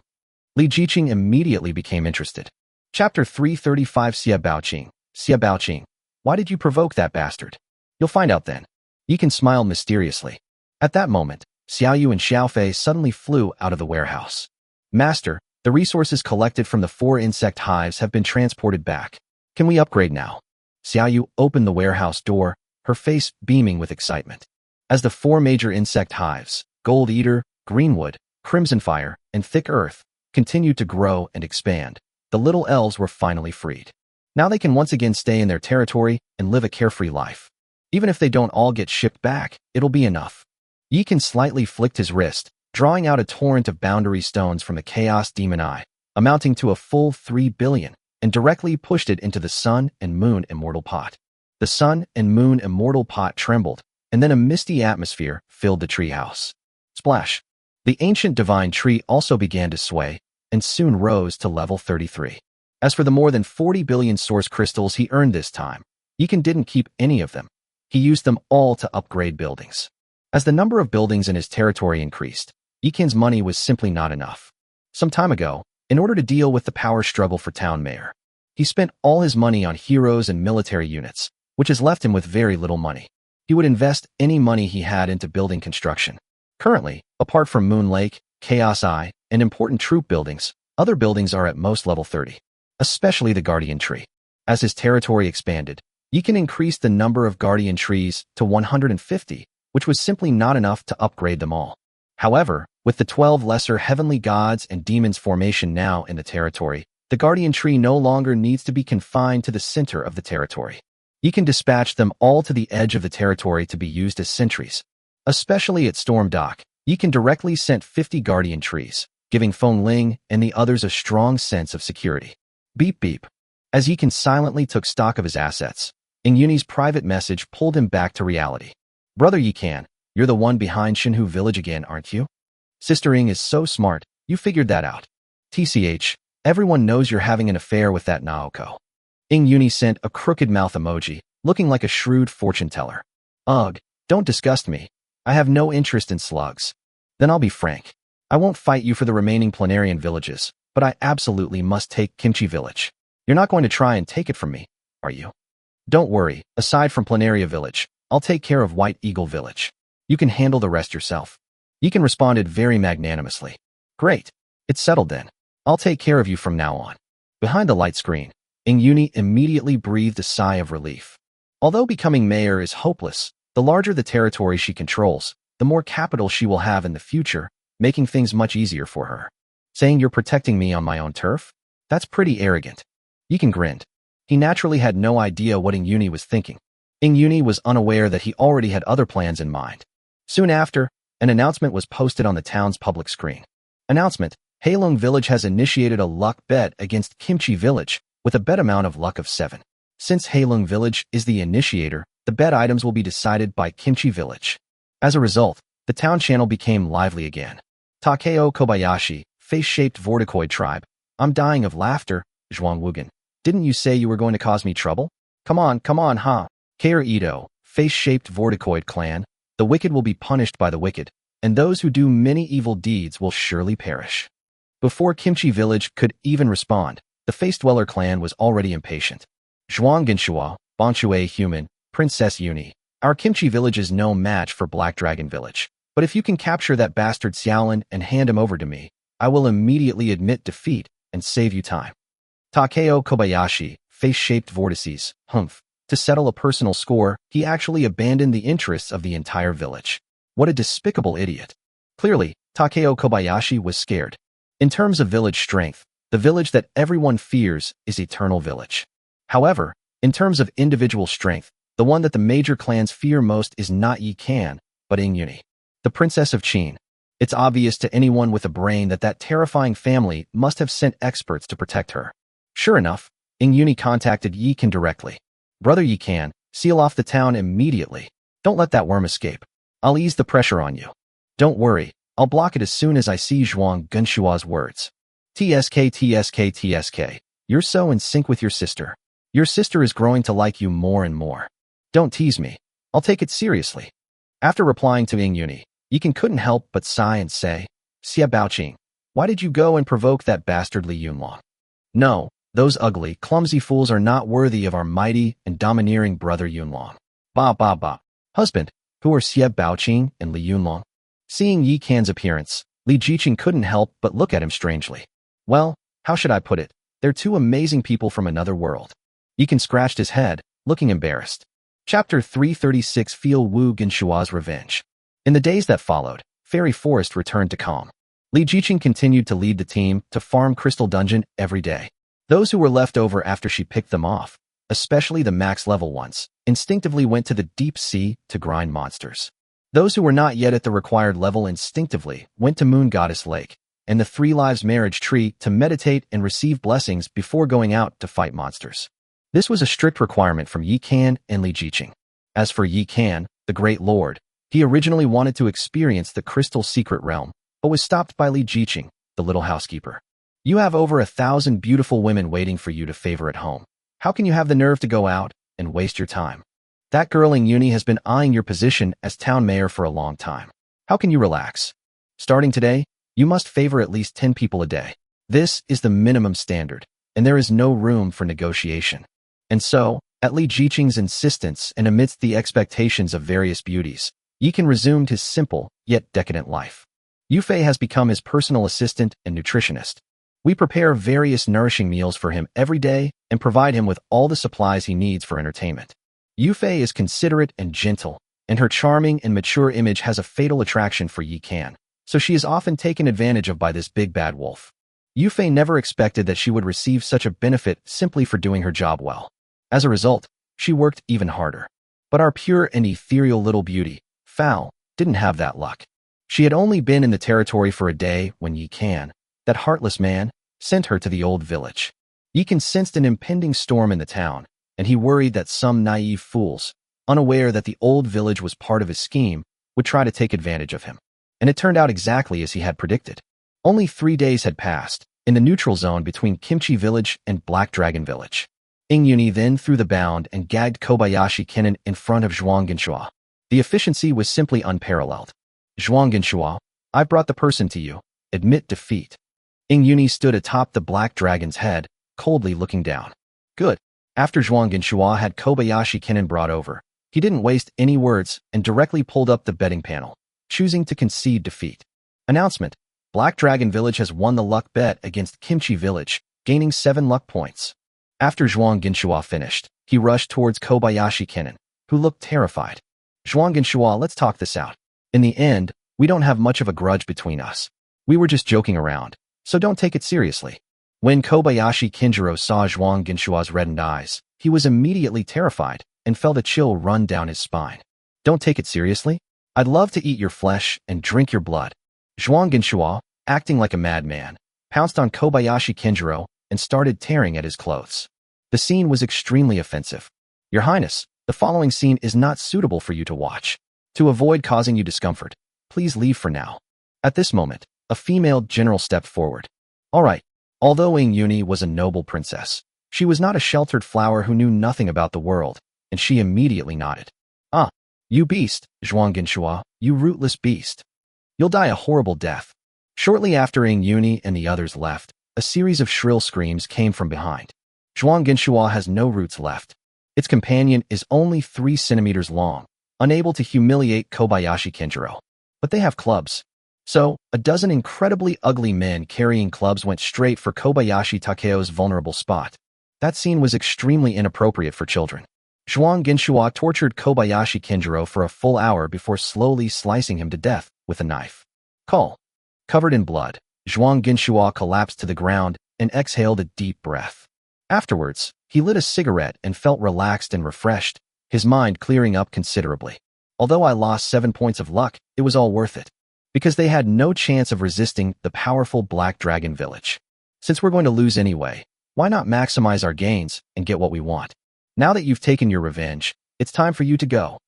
Li Jiqing immediately became interested. Chapter 335 Xia Baoqing. Why did you provoke that bastard? You'll find out then. Yikan smiled mysteriously. At that moment, Xiaoyu and Xiaofei suddenly flew out of the warehouse. Master, the resources collected from the 4 insect hives have been transported back. Can we upgrade now? Xiaoyu opened the warehouse door, her face beaming with excitement. As the 4 major insect hives, Gold Eater, Greenwood, Crimson Fire, and Thick Earth, continued to grow and expand, the little elves were finally freed. Now they can once again stay in their territory and live a carefree life. Even if they don't all get shipped back, it'll be enough. Yikan slightly flicked his wrist, drawing out a torrent of boundary stones from the Chaos Demon Eye, amounting to a full 3 billion, and directly pushed it into the Sun and Moon Immortal Pot. The Sun and Moon Immortal Pot trembled, and then a misty atmosphere filled the treehouse. Splash! The ancient divine tree also began to sway, and soon rose to level 33. As for the more than 40 billion source crystals he earned this time, Yikan didn't keep any of them. He used them all to upgrade buildings. As the number of buildings in his territory increased, Yikan's money was simply not enough. Some time ago, in order to deal with the power struggle for town mayor, he spent all his money on heroes and military units, which has left him with very little money. He would invest any money he had into building construction. Currently, apart from Moon Lake, Chaos Eye, and important troop buildings, other buildings are at most level 30. Especially the Guardian Tree. As his territory expanded, Yikan increased the number of Guardian Trees to 150, which was simply not enough to upgrade them all. However, with the 12 lesser heavenly gods and demons formation now in the territory, the Guardian Tree no longer needs to be confined to the center of the territory. Yikan dispatched them all to the edge of the territory to be used as sentries. Especially at Storm Dock, Yi can directly sent 50 guardian trees, giving Feng Ling and the others a strong sense of security. Beep beep. As Yi can silently took stock of his assets, Ing Yuni's private message pulled him back to reality. Brother Yi Can, you're the one behind Shinhu Village again, aren't you? Sister Ing is so smart, you figured that out. TCH, everyone knows you're having an affair with that Naoko. Ing Yuni sent a crooked mouth emoji, looking like a shrewd fortune teller. Ugh, don't disgust me. I have no interest in slugs. Then I'll be frank. I won't fight you for the remaining planarian villages, but I absolutely must take Kimchi Village. You're not going to try and take it from me, are you? Don't worry, aside from Planaria Village, I'll take care of White Eagle Village. You can handle the rest yourself. Yikan responded very magnanimously. Great. It's settled then. I'll take care of you from now on. Behind the light screen, Ing Yuni immediately breathed a sigh of relief. Although becoming mayor is hopeless, the larger the territory she controls, the more capital she will have in the future, making things much easier for her. Saying you're protecting me on my own turf? That's pretty arrogant. Yikan grinned. He naturally had no idea what Ing Yuni was thinking. Ing Yuni was unaware that he already had other plans in mind. Soon after, an announcement was posted on the town's public screen. Announcement: Heilong Village has initiated a luck bet against Kimchi Village with a bet amount of luck of 7. Since Heilong Village is the initiator, the bet items will be decided by Kimchi Village. As a result, the town channel became lively again. Takeo Kobayashi, face-shaped vorticoid tribe. I'm dying of laughter, Zhuang Wugen. Didn't you say you were going to cause me trouble? Come on, huh? Kair Ito, face-shaped vorticoid clan. The wicked will be punished by the wicked, and those who do many evil deeds will surely perish. Before Kimchi Village could even respond, the Face Dweller clan was already impatient. Zhuang Genshua, Bonchue Human, Princess Uni. Our Kimchi Village is no match for Black Dragon Village. But if you can capture that bastard Xiaolin and hand him over to me, I will immediately admit defeat and save you time. Takeo Kobayashi, face-shaped vortices, humph. To settle a personal score, he actually abandoned the interests of the entire village. What a despicable idiot. Clearly, Takeo Kobayashi was scared. In terms of village strength, the village that everyone fears is Eternal Village. However, in terms of individual strength, the one that the major clans fear most is not Yi Kan, but Ing Yuni, the Princess of Qin. It's obvious to anyone with a brain that that terrifying family must have sent experts to protect her. Sure enough, Ing Yuni contacted Yi Kan directly. Brother Yi Kan, seal off the town immediately. Don't let that worm escape. I'll ease the pressure on you. Don't worry, I'll block it as soon as I see Zhuang Genshua's words. TSK. You're so in sync with your sister. Your sister is growing to like you more and more. Don't tease me. I'll take it seriously. After replying to Ing Yuni, Yi Kan couldn't help but sigh and say, Xie Baoqing, why did you go and provoke that bastard Li Yunlong? No. Those ugly, clumsy fools are not worthy of our mighty and domineering brother Yunlong. Ba. Husband, who are Xie Baoqing and Li Yunlong? Seeing Yi Kan's appearance, Li Jiqing couldn't help but look at him strangely. Well, how should I put it? They're two amazing people from another world. Yi Kan scratched his head, looking embarrassed. Chapter 336: Feel Wu Genshua's Revenge. In the days that followed, Fairy Forest returned to calm. Li Jiqing continued to lead the team to farm Crystal Dungeon every day. Those who were left over after she picked them off, especially the max level ones, instinctively went to the deep sea to grind monsters. Those who were not yet at the required level instinctively went to Moon Goddess Lake and the Three Lives Marriage Tree to meditate and receive blessings before going out to fight monsters. This was a strict requirement from Yi Kan and Li Jiqing. As for Yi Kan, the Great Lord, he originally wanted to experience the Crystal Secret Realm, but was stopped by Li Jiqing, the little housekeeper. You have over 1,000 beautiful women waiting for you to favor at home. How can you have the nerve to go out and waste your time? That girl Ing Yuni has been eyeing your position as town mayor for a long time. How can you relax? Starting today, you must favor at least 10 people a day. This is the minimum standard, and there is no room for negotiation. And so, at Li Jiqing's insistence and amidst the expectations of various beauties, Yi Kan resumed his simple, yet decadent life. Yufei has become his personal assistant and nutritionist. We prepare various nourishing meals for him every day and provide him with all the supplies he needs for entertainment. Yufei is considerate and gentle, and her charming and mature image has a fatal attraction for Yi Kan, so she is often taken advantage of by this big bad wolf. Yufei never expected that she would receive such a benefit simply for doing her job well. As a result, she worked even harder. But our pure and ethereal little beauty, Fowl, didn't have that luck. She had only been in the territory for a day when Yi Kan, that heartless man, sent her to the old village. Yi Kan sensed an impending storm in the town, and he worried that some naive fools, unaware that the old village was part of his scheme, would try to take advantage of him. And it turned out exactly as he had predicted. Only 3 days had passed, in the neutral zone between Kimchi Village and Black Dragon Village. Yuni then threw the bound and gagged Kobayashi Kennen in front of Zhuang Genshua. The efficiency was simply unparalleled. Zhuang Genshua, I brought the person to you. Admit defeat. Yuni stood atop the Black Dragon's head, coldly looking down. Good. After Zhuang Genshua had Kobayashi Kennen brought over, he didn't waste any words and directly pulled up the betting panel, choosing to concede defeat. Announcement. Black Dragon Village has won the luck bet against Kimchi Village, gaining 7 luck points. After Zhuang Genshua finished, he rushed towards Kobayashi Kennen, who looked terrified. Zhuang Genshua, let's talk this out. In the end, we don't have much of a grudge between us. We were just joking around, so don't take it seriously. When Kobayashi Kinjiro saw Zhuang Genshua's reddened eyes, he was immediately terrified and felt a chill run down his spine. Don't take it seriously? I'd love to eat your flesh and drink your blood. Zhuang Genshua, acting like a madman, pounced on Kobayashi Kinjiro and started tearing at his clothes. The scene was extremely offensive. Your Highness, the following scene is not suitable for you to watch. To avoid causing you discomfort, please leave for now. At this moment, a female general stepped forward. All right. Although Yuni was a noble princess, she was not a sheltered flower who knew nothing about the world, and she immediately nodded. Ah, you beast, Zhuang Genshua, you rootless beast. You'll die a horrible death. Shortly after Yuni and the others left, a series of shrill screams came from behind. Zhuang Genshua has no roots left. Its companion is only 3 centimeters long, unable to humiliate Kobayashi Kinjiro. But they have clubs. So, a dozen incredibly ugly men carrying clubs went straight for Kobayashi Takeo's vulnerable spot. That scene was extremely inappropriate for children. Zhuang Genshua tortured Kobayashi Kinjiro for a full hour before slowly slicing him to death with a knife. Cull. Covered in blood, Zhuang Genshua collapsed to the ground and exhaled a deep breath. Afterwards, he lit a cigarette and felt relaxed and refreshed, his mind clearing up considerably. Although I lost 7 points of luck, it was all worth it. Because they had no chance of resisting the powerful Black Dragon Village. Since we're going to lose anyway, why not maximize our gains and get what we want? Now that you've taken your revenge, it's time for you to go.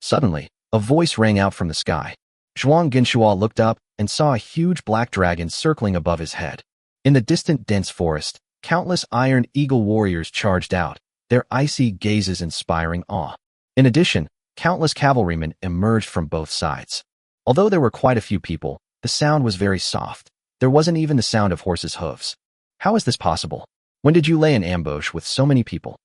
Suddenly, a voice rang out from the sky. Zhuang Genshua looked up and saw a huge black dragon circling above his head. In the distant dense forest, countless Iron Eagle warriors charged out, their icy gazes inspiring awe. In addition, countless cavalrymen emerged from both sides. Although there were quite a few people, the sound was very soft. There wasn't even the sound of horses' hooves. How is this possible? When did you lay an ambush with so many people?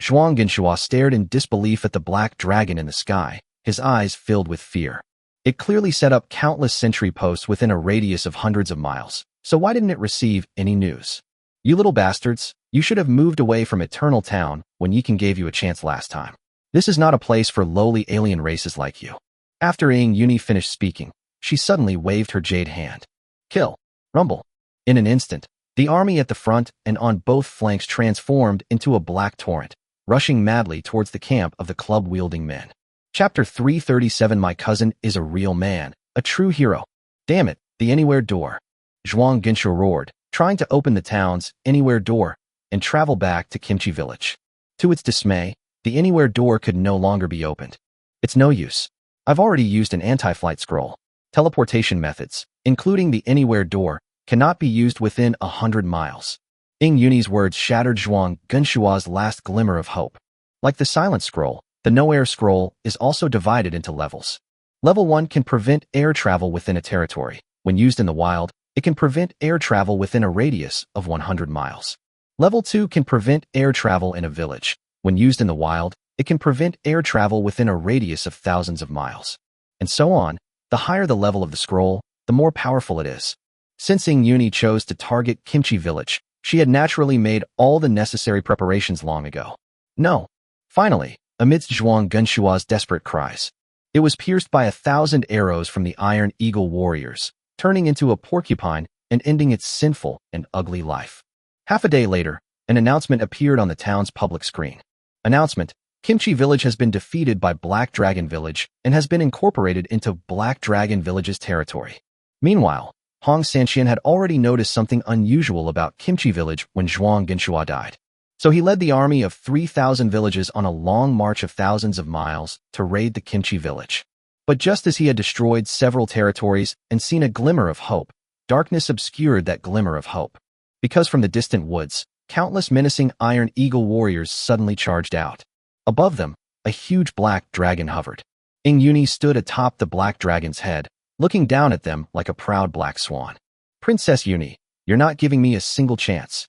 Zhuang Genshua stared in disbelief at the black dragon in the sky, his eyes filled with fear. It clearly set up countless sentry posts within a radius of hundreds of miles, so why didn't it receive any news? You little bastards, you should have moved away from Eternal Town when Yikan gave you a chance last time. This is not a place for lowly alien races like you. After Yuni finished speaking, she suddenly waved her jade hand. Kill. Rumble. In an instant, the army at the front and on both flanks transformed into a black torrent, rushing madly towards the camp of the club-wielding men. Chapter 337. My cousin is a real man, a true hero. Damn it, the anywhere door. Zhuang Genshua roared, trying to open the town's anywhere door and travel back to Kimchi Village. To its dismay, the anywhere door could no longer be opened. It's no use. I've already used an anti-flight scroll. Teleportation methods, including the anywhere door, cannot be used within 100 miles. Yuni's words shattered Zhuang Genshua's last glimmer of hope. Like the silent scroll, the no-air scroll is also divided into levels. Level 1 can prevent air travel within a territory. When used in the wild, it can prevent air travel within a radius of 100 miles. Level 2 can prevent air travel in a village. When used in the wild, it can prevent air travel within a radius of thousands of miles. And so on. The higher the level of the scroll, the more powerful it is. Since Yuni chose to target Kimchi Village, she had naturally made all the necessary preparations long ago. No. Finally, amidst Zhuang Genshua's desperate cries, it was pierced by 1,000 arrows from the Iron Eagle warriors, turning into a porcupine and ending its sinful and ugly life. Half a day later, an announcement appeared on the town's public screen. Announcement: Kimchi Village has been defeated by Black Dragon Village and has been incorporated into Black Dragon Village's territory. Meanwhile, Hong Sanxian had already noticed something unusual about Kimchi Village when Zhuang Genshua died. So he led the army of 3,000 villages on a long march of thousands of miles to raid the Kimchi Village. But just as he had destroyed several territories and seen a glimmer of hope, darkness obscured that glimmer of hope. Because from the distant woods, countless menacing Iron Eagle warriors suddenly charged out. Above them, a huge black dragon hovered. Ing Yuni stood atop the black dragon's head, looking down at them like a proud black swan. Princess Yuni, you're not giving me a single chance.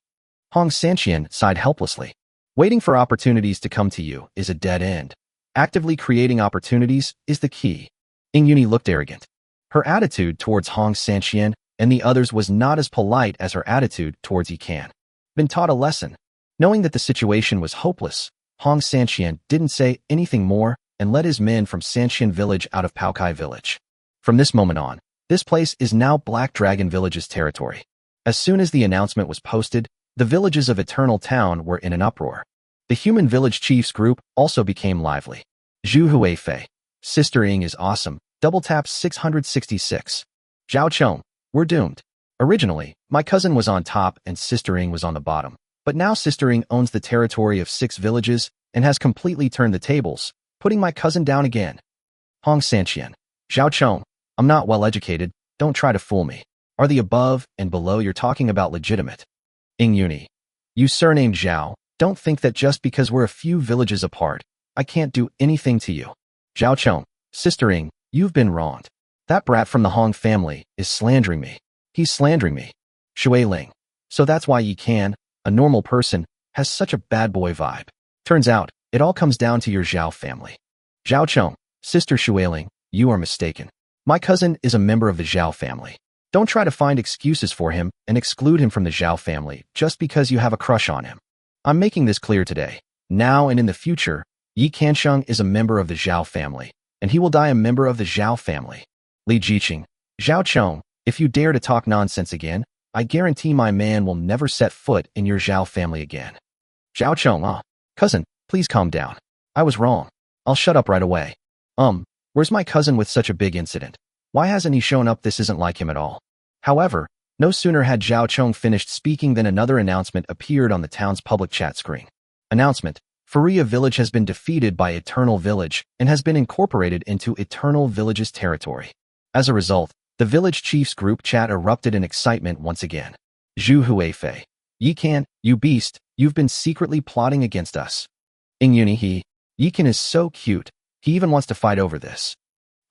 Hong Sanxian sighed helplessly. Waiting for opportunities to come to you is a dead end. Actively creating opportunities is the key. Ing Yuni looked arrogant. Her attitude towards Hong Sanxian and the others was not as polite as her attitude towards Yikan. Been taught a lesson. Knowing that the situation was hopeless, Hong Sanxian didn't say anything more and led his men from Sanxian Village out of Paokai Village. From this moment on, this place is now Black Dragon Village's territory. As soon as the announcement was posted, the villages of Eternal Town were in an uproar. The human village chiefs group also became lively. Zhu Huifei, Sister Ing is awesome, double tap 666. Zhao Chong, we're doomed. Originally, my cousin was on top and Sister Ing was on the bottom, but now Sister Ing owns the territory of 6 villages and has completely turned the tables, putting my cousin down again. Hong Sanxian, Zhao Chong, I'm not well educated, don't try to fool me. Are the above and below you're talking about legitimate? Ing Yuni, you surnamed Zhao, don't think that just because we're a few villages apart, I can't do anything to you. Zhao Chong, Sister Ing, you've been wronged. That brat from the Hong family is slandering me. He's slandering me. Shui Ling. So that's why Yikan, a normal person, has such a bad boy vibe. Turns out, it all comes down to your Zhao family. Zhao Chong, Sister Shui Ling, you are mistaken. My cousin is a member of the Zhao family. Don't try to find excuses for him and exclude him from the Zhao family just because you have a crush on him. I'm making this clear today. Now and in the future, Yi Kansheng is a member of the Zhao family, and he will die a member of the Zhao family. Li Jiqing, Zhao Chong, if you dare to talk nonsense again, I guarantee my man will never set foot in your Zhao family again. Zhao Chong, cousin, please calm down. I was wrong. I'll shut up right away. Where's my cousin with such a big incident? Why hasn't he shown up? This isn't like him at all. However, no sooner had Zhao Chong finished speaking than another announcement appeared on the town's public chat screen. Announcement: Faria Village has been defeated by Eternal Village and has been incorporated into Eternal Village's territory. As a result, the village chiefs group chat erupted in excitement once again. Zhu Huifei, Yikan, you beast, you've been secretly plotting against us. Ing Yuni, Yikan is so cute, he even wants to fight over this.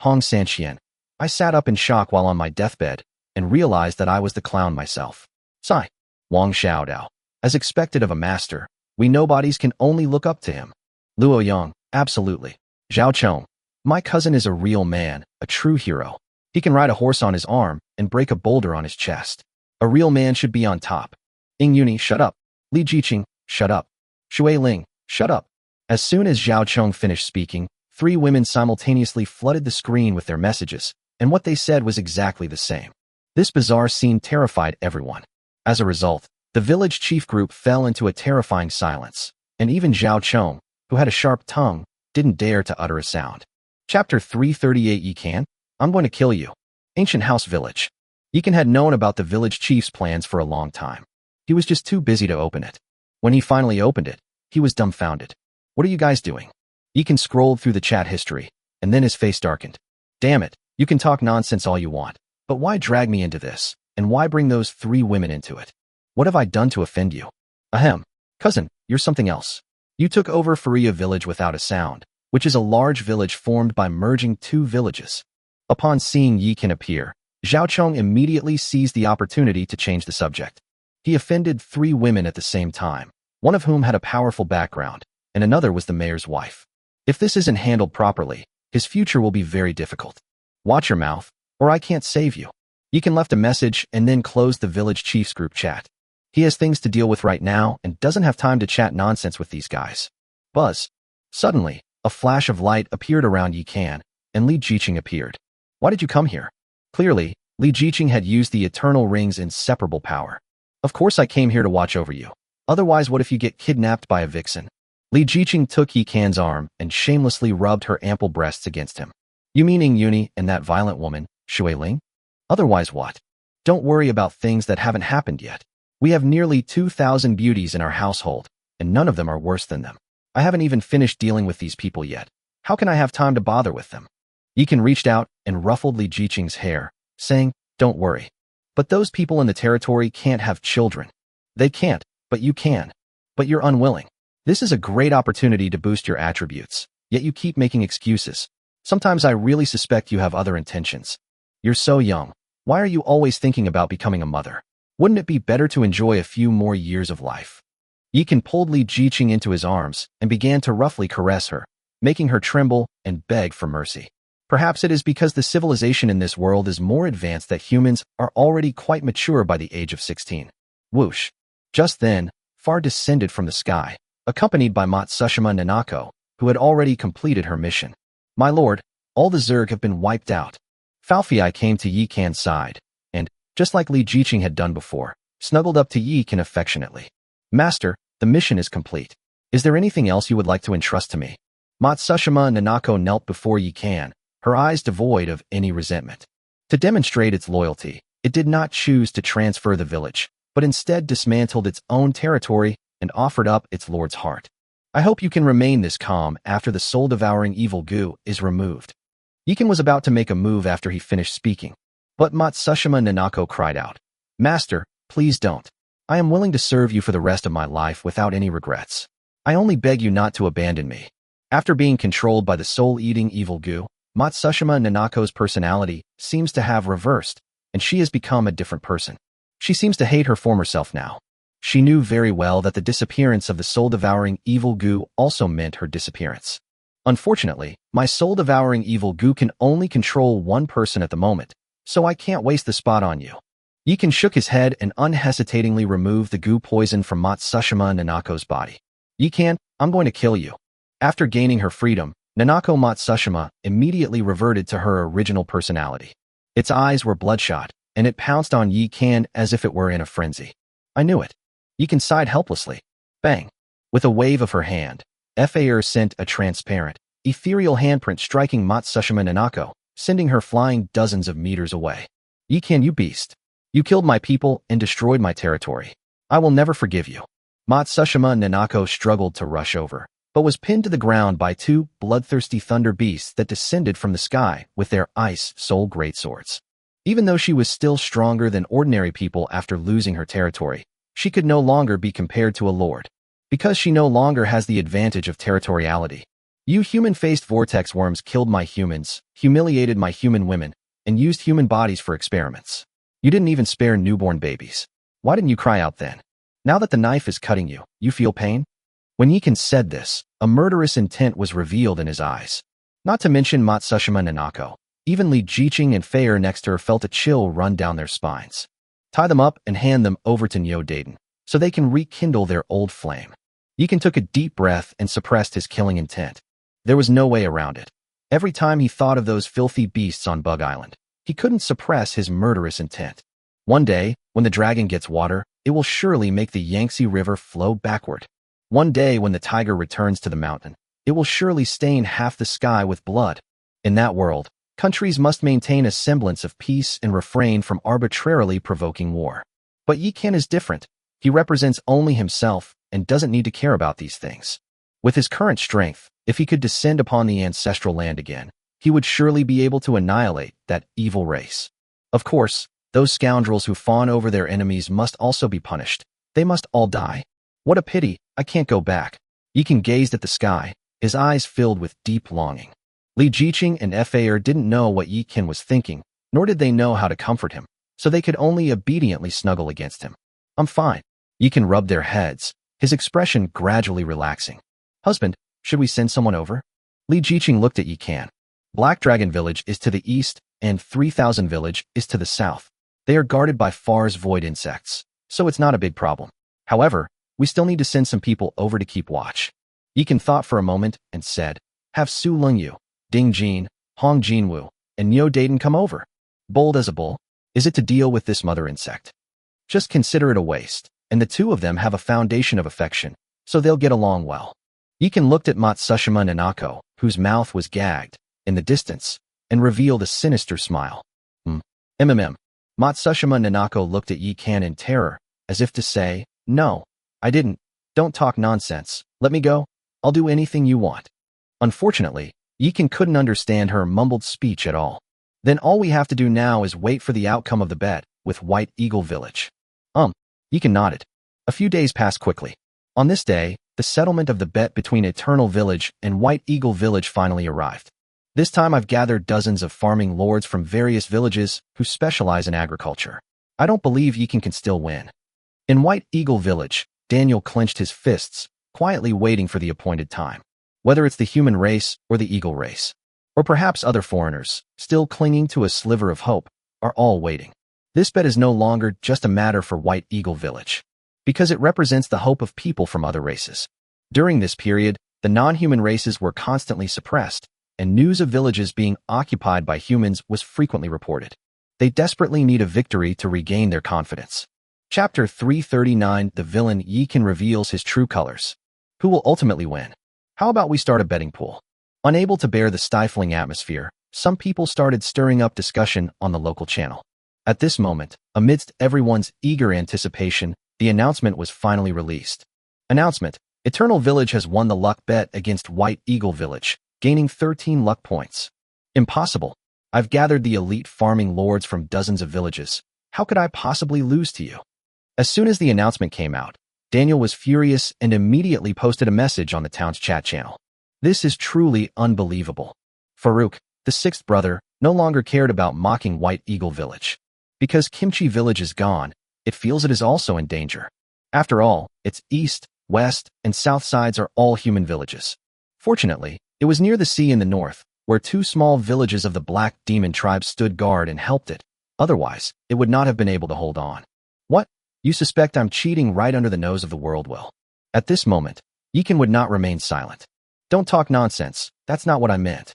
Hong Sanxian, I sat up in shock while on my deathbed and realized that I was the clown myself. Sigh. Wang Xiaodao, as expected of a master, we nobodies can only look up to him. Luo Yang, absolutely. Zhao Chong, my cousin is a real man, a true hero. He can ride a horse on his arm and break a boulder on his chest. A real man should be on top. Ing Yuni, shut up. Li Jiqing, shut up. Shui Ling, shut up. As soon as Zhao Chong finished speaking, 3 women simultaneously flooded the screen with their messages, and what they said was exactly the same. This bizarre scene terrified everyone. As a result, the village chief group fell into a terrifying silence, and even Zhao Chong, who had a sharp tongue, didn't dare to utter a sound. Chapter 338 Yikan, I'm going to kill you. Ancient House Village. Yikan had known about the village chief's plans for a long time. He was just too busy to open it. When he finally opened it, he was dumbfounded. What are you guys doing? Yikan scrolled through the chat history, and then his face darkened. Damn it, you can talk nonsense all you want, but why drag me into this, and why bring those 3 women into it? What have I done to offend you? Ahem. Cousin, you're something else. You took over Faria Village without a sound, which is a large village formed by merging 2 villages. Upon seeing Yikan appear, Zhao Chong immediately seized the opportunity to change the subject. He offended 3 women at the same time, one of whom had a powerful background, and another was the mayor's wife. If this isn't handled properly, his future will be very difficult. Watch your mouth, or I can't save you. Yikan left a message and then closed the village chiefs group chat. He has things to deal with right now and doesn't have time to chat nonsense with these guys. Buzz. Suddenly, a flash of light appeared around Yikan, and Li Jiqing appeared. Why did you come here? Clearly, Li Jiqing had used the Eternal Ring's inseparable power. Of course I came here to watch over you. Otherwise, what if you get kidnapped by a vixen? Li Jiqing took Yi Can's arm and shamelessly rubbed her ample breasts against him. You meaning Yuni and that violent woman, Shui Ling? Otherwise what? Don't worry about things that haven't happened yet. We have nearly 2,000 beauties in our household, and none of them are worse than them. I haven't even finished dealing with these people yet. How can I have time to bother with them? Yi Can reached out and ruffled Li Jiqing's hair, saying, don't worry. But those people in the territory can't have children. They can't, but you can. But you're unwilling. This is a great opportunity to boost your attributes, yet you keep making excuses. Sometimes I really suspect you have other intentions. You're so young. Why are you always thinking about becoming a mother? Wouldn't it be better to enjoy a few more years of life? Yi Can pulled Li Jiqing into his arms and began to roughly caress her, making her tremble and beg for mercy. Perhaps it is because the civilization in this world is more advanced that humans are already quite mature by the age of 16. Whoosh. Just then, Far descended from the sky, accompanied by Matsushima Nanako, who had already completed her mission. My lord, all the Zerg have been wiped out. Falfei came to Yi Can's side, and, just like Li Jiqing had done before, snuggled up to Yi Can affectionately. Master, the mission is complete. Is there anything else you would like to entrust to me? Matsushima Nanako knelt before Yi Can, her eyes devoid of any resentment. To demonstrate its loyalty, it did not choose to transfer the village, but instead dismantled its own territory and offered up its lord's heart. I hope you can remain this calm after the soul-devouring evil goo is removed. Yi Can was about to make a move after he finished speaking, but Matsushima Nanako cried out, Master, please don't. I am willing to serve you for the rest of my life without any regrets. I only beg you not to abandon me. After being controlled by the soul-eating evil goo, Matsushima Nanako's personality seems to have reversed, and she has become a different person. She seems to hate her former self now. She knew very well that the disappearance of the soul-devouring evil goo also meant her disappearance. Unfortunately, my soul-devouring evil goo can only control one person at the moment, so I can't waste the spot on you. Yi Can shook his head and unhesitatingly removed the goo poison from Matsushima Nanako's body. Yi Can, I'm going to kill you. After gaining her freedom, Nanako Matsushima immediately reverted to her original personality. Its eyes were bloodshot, and it pounced on Yi Can as if it were in a frenzy. I knew it. Yi Can sighed helplessly. Bang! With a wave of her hand, Fair sent a transparent, ethereal handprint striking Matsushima Nanako, sending her flying dozens of meters away. Yi Can, you beast! You killed my people and destroyed my territory. I will never forgive you. Matsushima Nanako struggled to rush over, but was pinned to the ground by two bloodthirsty thunder beasts that descended from the sky with their ice soul greatswords. Even though she was still stronger than ordinary people after losing her territory, she could no longer be compared to a lord, because she no longer has the advantage of territoriality. You human-faced vortex worms killed my humans, humiliated my human women, and used human bodies for experiments. You didn't even spare newborn babies. Why didn't you cry out then? Now that the knife is cutting you, you feel pain? When Yi Can said this, a murderous intent was revealed in his eyes. Not to mention Matsushima Nanako. Even Li Jiqing and Fair next to her felt a chill run down their spines. Tie them up and hand them over to Nyo Daden, so they can rekindle their old flame. Yi Can took a deep breath and suppressed his killing intent. There was no way around it. Every time he thought of those filthy beasts on Bug Island, he couldn't suppress his murderous intent. One day, when the dragon gets water, it will surely make the Yangtze River flow backward. One day, when the tiger returns to the mountain, it will surely stain half the sky with blood. In that world, countries must maintain a semblance of peace and refrain from arbitrarily provoking war. But Yi Can is different. He represents only himself and doesn't need to care about these things. With his current strength, if he could descend upon the ancestral land again, he would surely be able to annihilate that evil race. Of course, those scoundrels who fawn over their enemies must also be punished. They must all die. What a pity, I can't go back. Yi Can gazed at the sky, his eyes filled with deep longing. Li Jiqing and Fair didn't know what Yi Can was thinking, nor did they know how to comfort him, so they could only obediently snuggle against him. I'm fine. Yi Can rubbed their heads, his expression gradually relaxing. Husband, should we send someone over? Li Jiqing looked at Yi Can. Black Dragon Village is to the east, and 3000 Village is to the south. They are guarded by Far's void insects, so it's not a big problem. However, we still need to send some people over to keep watch. Yi Can thought for a moment and said, have Su Lengyu, Ding Jin, Hong Jinwu, and Nyo Daden come over. Bold as a bull, is it to deal with this mother insect? Just consider it a waste, and the two of them have a foundation of affection, so they'll get along well. Yikan looked at Matsushima Nanako, whose mouth was gagged, in the distance, and revealed a sinister smile. MMM. Matsushima Nanako looked at Yikan in terror, as if to say, "No, I didn't. Don't talk nonsense. Let me go. I'll do anything you want." Unfortunately, Yikan couldn't understand her mumbled speech at all. "Then all we have to do now is wait for the outcome of the bet with White Eagle Village." Yikan nodded. A few days passed quickly. On this day, the settlement of the bet between Eternal Village and White Eagle Village finally arrived. This time I've gathered dozens of farming lords from various villages who specialize in agriculture. I don't believe Yikan can still win. In White Eagle Village, Daniel clenched his fists, quietly waiting for the appointed time. Whether it's the human race or the eagle race, or perhaps other foreigners, still clinging to a sliver of hope, are all waiting. This bet is no longer just a matter for White Eagle Village, because it represents the hope of people from other races. During this period, the non-human races were constantly suppressed, and news of villages being occupied by humans was frequently reported. They desperately need a victory to regain their confidence. Chapter 339. The villain Yikan reveals his true colors. Who will ultimately win? How about we start a betting pool? Unable to bear the stifling atmosphere, some people started stirring up discussion on the local channel. At this moment, amidst everyone's eager anticipation, the announcement was finally released. Announcement: Eternal Village has won the luck bet against White Eagle Village, gaining 13 luck points. Impossible. I've gathered the elite farming lords from dozens of villages. How could I possibly lose to you? As soon as the announcement came out, Daniel was furious and immediately posted a message on the town's chat channel. This is truly unbelievable. Farouk, the sixth brother, no longer cared about mocking White Eagle Village. Because Kimchi Village is gone, it feels it is also in danger. After all, its east, west, and south sides are all human villages. Fortunately, it was near the sea in the north, where two small villages of the Black Demon tribe stood guard and helped it. Otherwise, it would not have been able to hold on. What? You suspect I'm cheating right under the nose of the world? Well, at this moment, Yikan would not remain silent. Don't talk nonsense, that's not what I meant.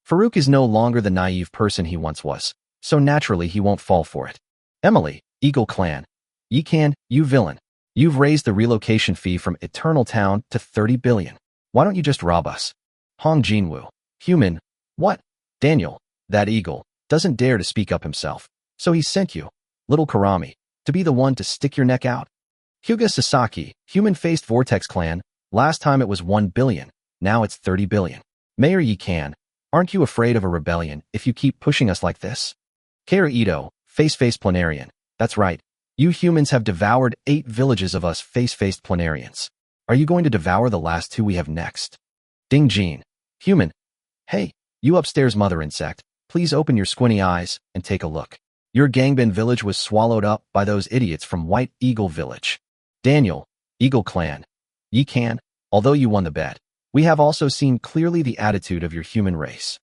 Farouk is no longer the naive person he once was, so naturally he won't fall for it. Emily, Eagle Clan. Yikan, you villain. You've raised the relocation fee from Eternal Town to 30 billion. Why don't you just rob us? Hong Jinwoo. Human. What? Daniel, that eagle, doesn't dare to speak up himself, so he sent you, little Karami, to be the one to stick your neck out. Hyuga Sasaki, human-faced Vortex Clan. Last time it was 1 billion, now it's 30 billion. Mayor Yikan, aren't you afraid of a rebellion if you keep pushing us like this? Kara Ito, face-faced Planarian. That's right, you humans have devoured 8 villages of us face-faced Planarians. Are you going to devour the last 2 we have next? Ding Jean, human. Hey, you upstairs mother insect, please open your squinty eyes and take a look. Your Gangbin village was swallowed up by those idiots from White Eagle Village. Daniel, Eagle Clan. Yikan, although you won the bet, we have also seen clearly the attitude of your human race.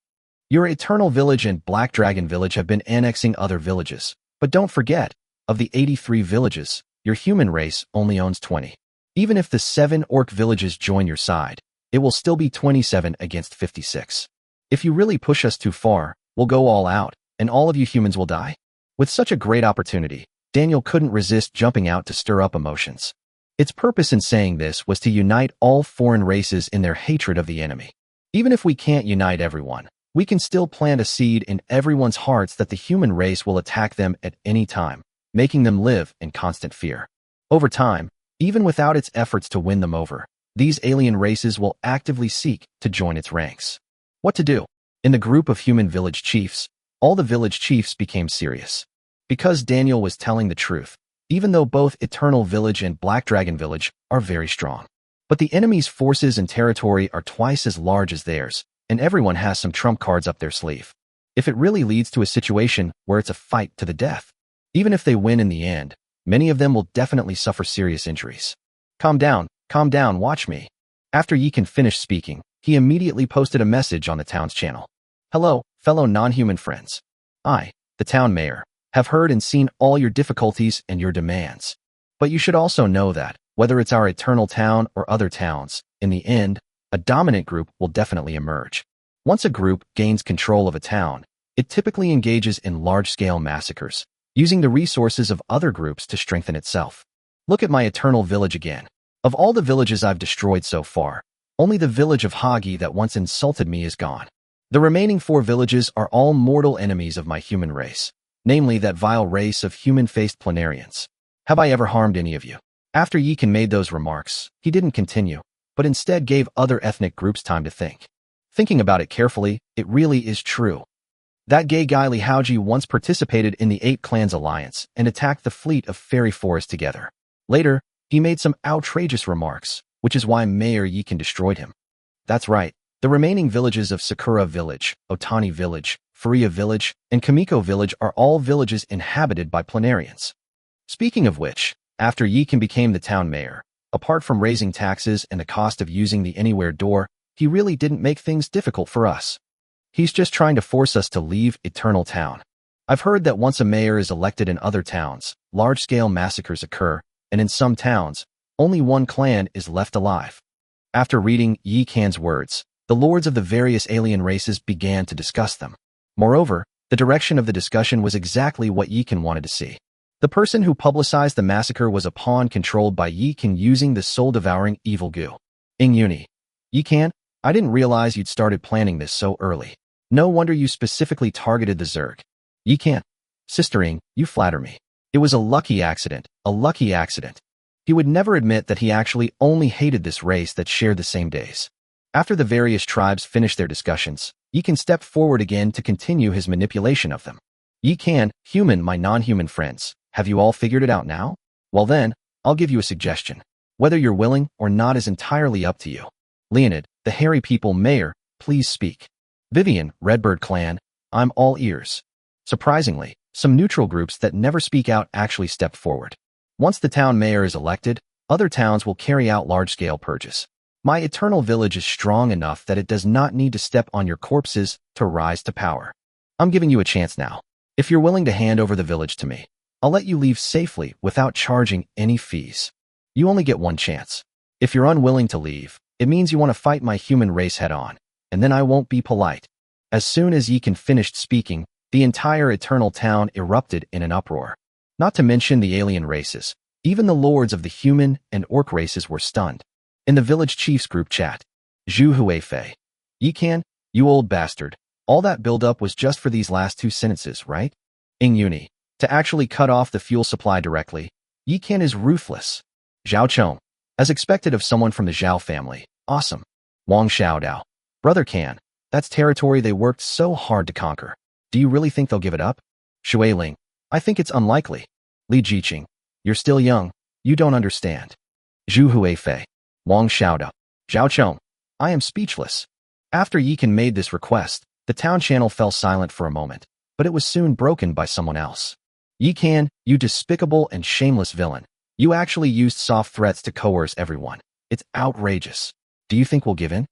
Your Eternal Village and Black Dragon Village have been annexing other villages, but don't forget, of the 83 villages, your human race only owns 20. Even if the 7 orc villages join your side, it will still be 27 against 56. If you really push us too far, we'll go all out, and all of you humans will die. With such a great opportunity, Daniel couldn't resist jumping out to stir up emotions. Its purpose in saying this was to unite all foreign races in their hatred of the enemy. Even if we can't unite everyone, we can still plant a seed in everyone's hearts that the human race will attack them at any time, making them live in constant fear. Over time, even without its efforts to win them over, these alien races will actively seek to join its ranks. What to do? In the group of human village chiefs, all the village chiefs became serious. Because Daniel was telling the truth, even though both Eternal Village and Black Dragon Village are very strong. But the enemy's forces and territory are twice as large as theirs, and everyone has some trump cards up their sleeve. If it really leads to a situation where it's a fight to the death, even if they win in the end, many of them will definitely suffer serious injuries. Calm down, watch me. After Yikan finished speaking, he immediately posted a message on the town's channel. Hello, fellow non-human friends. I, the town mayor, have heard and seen all your difficulties and your demands. But you should also know that, whether it's our eternal town or other towns, in the end, a dominant group will definitely emerge. Once a group gains control of a town, it typically engages in large-scale massacres, using the resources of other groups to strengthen itself. Look at my Eternal Village again. Of all the villages I've destroyed so far, Only the village of Hagi that once insulted me is gone. The remaining 4 villages are all mortal enemies of my human race, namely that vile race of human-faced planarians. Have I ever harmed any of you? After Yikan made those remarks, he didn't continue, but instead gave other ethnic groups time to think. Thinking about it carefully, it really is true. That gay guy Li Haoji once participated in the 8 Clans Alliance and attacked the fleet of Fairy Forest together. Later, he made some outrageous remarks, which is why Mayor Yikan destroyed him. That's right, the remaining villages of Sakura Village, Otani Village, Furia Village, and Kamiko Village are all villages inhabited by planarians. Speaking of which, after Yikan became the town mayor, apart from raising taxes and the cost of using the Anywhere door, he really didn't make things difficult for us. He's just trying to force us to leave Eternal Town. I've heard that once a mayor is elected in other towns, large-scale massacres occur, and in some towns, only one clan is left alive. After reading Yikan's words, the lords of the various alien races began to discuss them. Moreover, the direction of the discussion was exactly what Yikan wanted to see. The person who publicized the massacre was a pawn controlled by Yikan using the soul-devouring evil goo. Ing-Uni. Yikan, I didn't realize you'd started planning this so early. No wonder you specifically targeted the Zerg. Yikan. Sister Ing, you flatter me. It was a lucky accident, a lucky accident. He would never admit that he actually only hated this race that shared the same days. After the various tribes finished their discussions, Yikan stepped forward again to continue his manipulation of them. Yikan, human, my non-human friends, have you all figured it out now? Well then, I'll give you a suggestion. Whether you're willing or not is entirely up to you. Leonid, the hairy people mayor, please speak. Vivian, Redbird clan, I'm all ears. Surprisingly, some neutral groups that never speak out actually stepped forward. Once the town mayor is elected, other towns will carry out large-scale purges. My eternal village is strong enough that it does not need to step on your corpses to rise to power. I'm giving you a chance now. If you're willing to hand over the village to me, I'll let you leave safely without charging any fees. You only get one chance. If you're unwilling to leave, it means you want to fight my human race head-on, and then I won't be polite. As soon as Yikan finished speaking, the entire Eternal Town erupted in an uproar. Not to mention the alien races. Even the lords of the human and orc races were stunned. In the village chief's group chat, Zhu Huifei. Yikan, you old bastard. All that build-up was just for these last 2 sentences, right? Ing-Uni. To actually cut off the fuel supply directly, Yikan is ruthless. Zhao Chong. As expected of someone from the Zhao family. Awesome. Wang Xiaodao. Brother Can. That's territory they worked so hard to conquer. Do you really think they'll give it up? Shui Ling. I think it's unlikely. Li Jiqing. You're still young. You don't understand. Zhu Huifei. Wang Xiaodao. Zhao Chong. I am speechless. After Yikan made this request, the town channel fell silent for a moment, but it was soon broken by someone else. Yikan, you despicable and shameless villain. You actually used soft threats to coerce everyone. It's outrageous. Do you think we'll give in?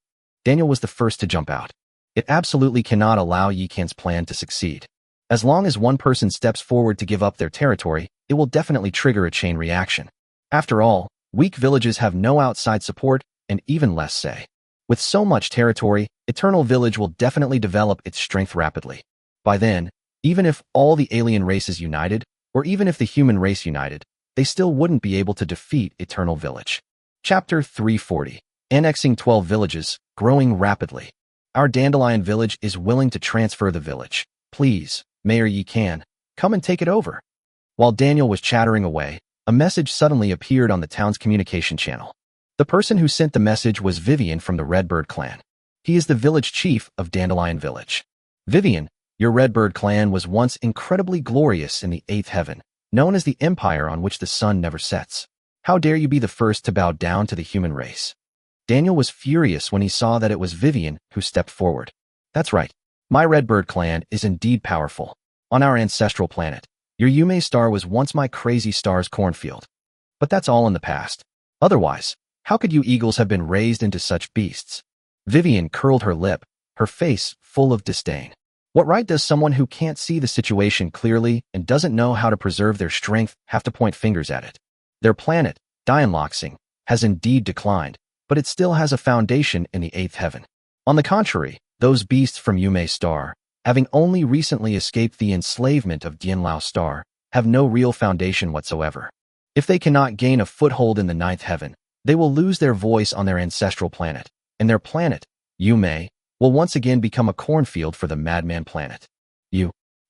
Daniel was the first to jump out. It absolutely cannot allow Yikan's plan to succeed. As long as one person steps forward to give up their territory, it will definitely trigger a chain reaction. After all, weak villages have no outside support and even less say. With so much territory, Eternal Village will definitely develop its strength rapidly. By then, even if all the alien races united, or even if the human race united, they still wouldn't be able to defeat Eternal Village. Chapter 340. Annexing 12 villages, growing rapidly. Our Dandelion Village is willing to transfer the village. Please, Mayor Yikan, come and take it over. While Daniel was chattering away, a message suddenly appeared on the town's communication channel. The person who sent the message was Vivian from the Redbird clan. He is the village chief of Dandelion Village. Vivian, your Redbird clan was once incredibly glorious in the 8th heaven, known as the empire on which the sun never sets. How dare you be the first to bow down to the human race? Daniel was furious when he saw that it was Vivian who stepped forward. That's right. My Redbird clan is indeed powerful. On our ancestral planet, your Yume star was once my crazy star's cornfield. But that's all in the past. Otherwise, how could you eagles have been raised into such beasts? Vivian curled her lip, her face full of disdain. What right does someone who can't see the situation clearly and doesn't know how to preserve their strength have to point fingers at it? Their planet, Dianloxing, has indeed declined, but it still has a foundation in the 8th heaven. On the contrary, those beasts from Yume Star, having only recently escaped the enslavement of Dianlao Star, have no real foundation whatsoever. If they cannot gain a foothold in the 9th heaven, they will lose their voice on their ancestral planet. and their planet, Yume, will once again become a cornfield for the Madman planet.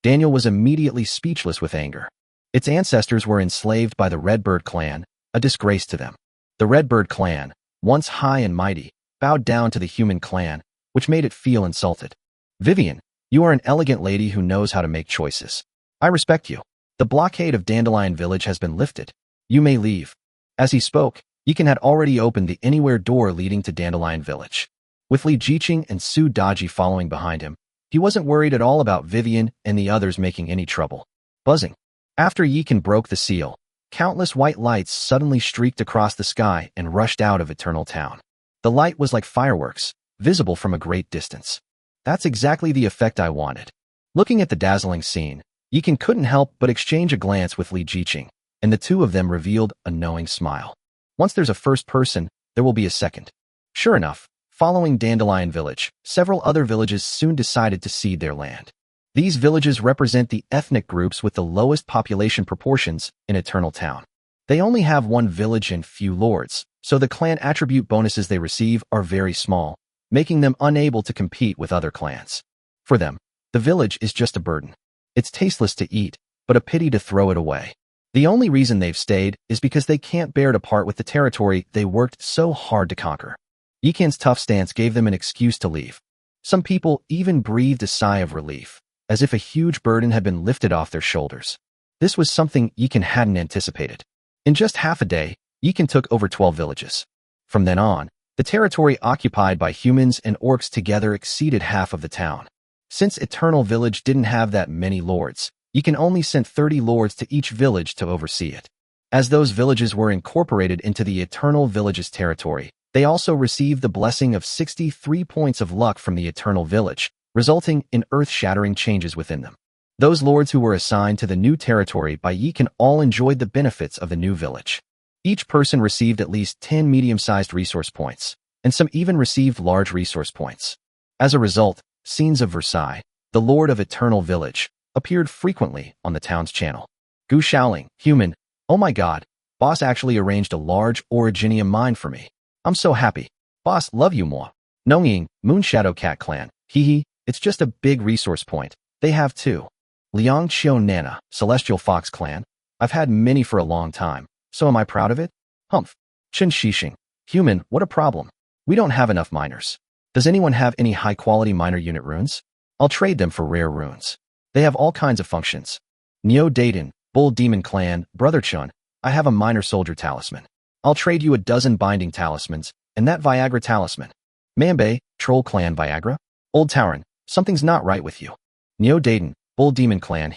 Daniel was immediately speechless with anger. Its ancestors were enslaved by the Redbird clan, a disgrace to them. The Redbird clan, once high and mighty, bowed down to the human clan, which made it feel insulted. Vivian, you are an elegant lady who knows how to make choices. I respect you. The blockade of Dandelion Village has been lifted. You may leave. As he spoke, Yikan had already opened the anywhere door leading to Dandelion Village. With Li Jiqing and Su Daji following behind him, he wasn't worried at all about Vivian and the others making any trouble. Buzzing. After Yikan broke the seal, countless white lights suddenly streaked across the sky and rushed out of Eternal Town. The light was like fireworks, visible from a great distance. That's exactly the effect I wanted. Looking at the dazzling scene, Yikan couldn't help but exchange a glance with Li Jiqing, and the two of them revealed a knowing smile. Once there's a first person, there will be a second. Sure enough, following Dandelion Village, several other villages soon decided to cede their land. These villages represent the ethnic groups with the lowest population proportions in Eternal Town. They only have one village and few lords, so the clan attribute bonuses they receive are very small, making them unable to compete with other clans. For them, the village is just a burden. It's tasteless to eat, but a pity to throw it away. The only reason they've stayed is because they can't bear to part with the territory they worked so hard to conquer. Yikan's tough stance gave them an excuse to leave. Some people even breathed a sigh of relief, as if a huge burden had been lifted off their shoulders. This was something Yikan hadn't anticipated. In just half a day, Yikan took over 12 villages. From then on, the territory occupied by humans and orcs together exceeded half of the town. Since Eternal Village didn't have that many lords, Yikan only sent 30 lords to each village to oversee it. As those villages were incorporated into the Eternal Village's territory, they also received the blessing of 63 points of luck from the Eternal Village, resulting in earth-shattering changes within them. Those lords who were assigned to the new territory by Yikan all enjoyed the benefits of the new village. Each person received at least 10 medium-sized resource points, and some even received large resource points. As a result, scenes of Versailles, the Lord of Eternal Village, appeared frequently on the town's channel. Gu Shaoling, human, oh my god, boss actually arranged a large originium mine for me. I'm so happy. Boss, love you more. Nongying, Moonshadow Cat Clan, hee, it's just a big resource point. They have too. Liang Qiu Nana, Celestial Fox Clan, I've had many for a long time, so am I proud of it? Humph. Chen Shixing, human, what a problem. We don't have enough miners. Does anyone have any high-quality miner unit runes? I'll trade them for rare runes. They have all kinds of functions. Neo Dayton, Bull Demon Clan, Brother Chun, I have a miner soldier talisman. I'll trade you a dozen binding talismans, and that Viagra talisman. Mambe, Troll Clan Viagra? Old Tauren, something's not right with you. Neo Dayton, Bull Demon Clan,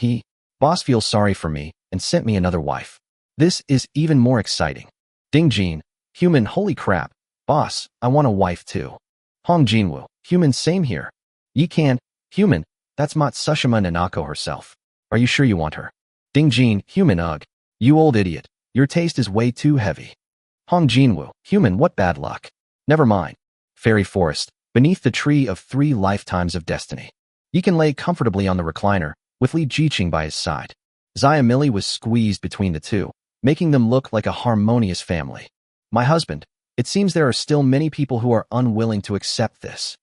boss feels sorry for me and sent me another wife. This is even more exciting. Ding Jin, human, holy crap. Boss, I want a wife too. Hong Jinwu, human, same here. Yikan, human, that's Matsushima Nanako herself. Are you sure you want her? Ding Jin, human, ugh. You old idiot. Your taste is way too heavy. Hong Jinwu, human, what bad luck. Never mind. Fairy Forest, beneath the tree of 3 lifetimes of destiny. Yikan lay comfortably on the recliner, with Li Jiqing by his side. Xiamili was squeezed between the two, making them look like a harmonious family. My husband, it seems there are still many people who are unwilling to accept this.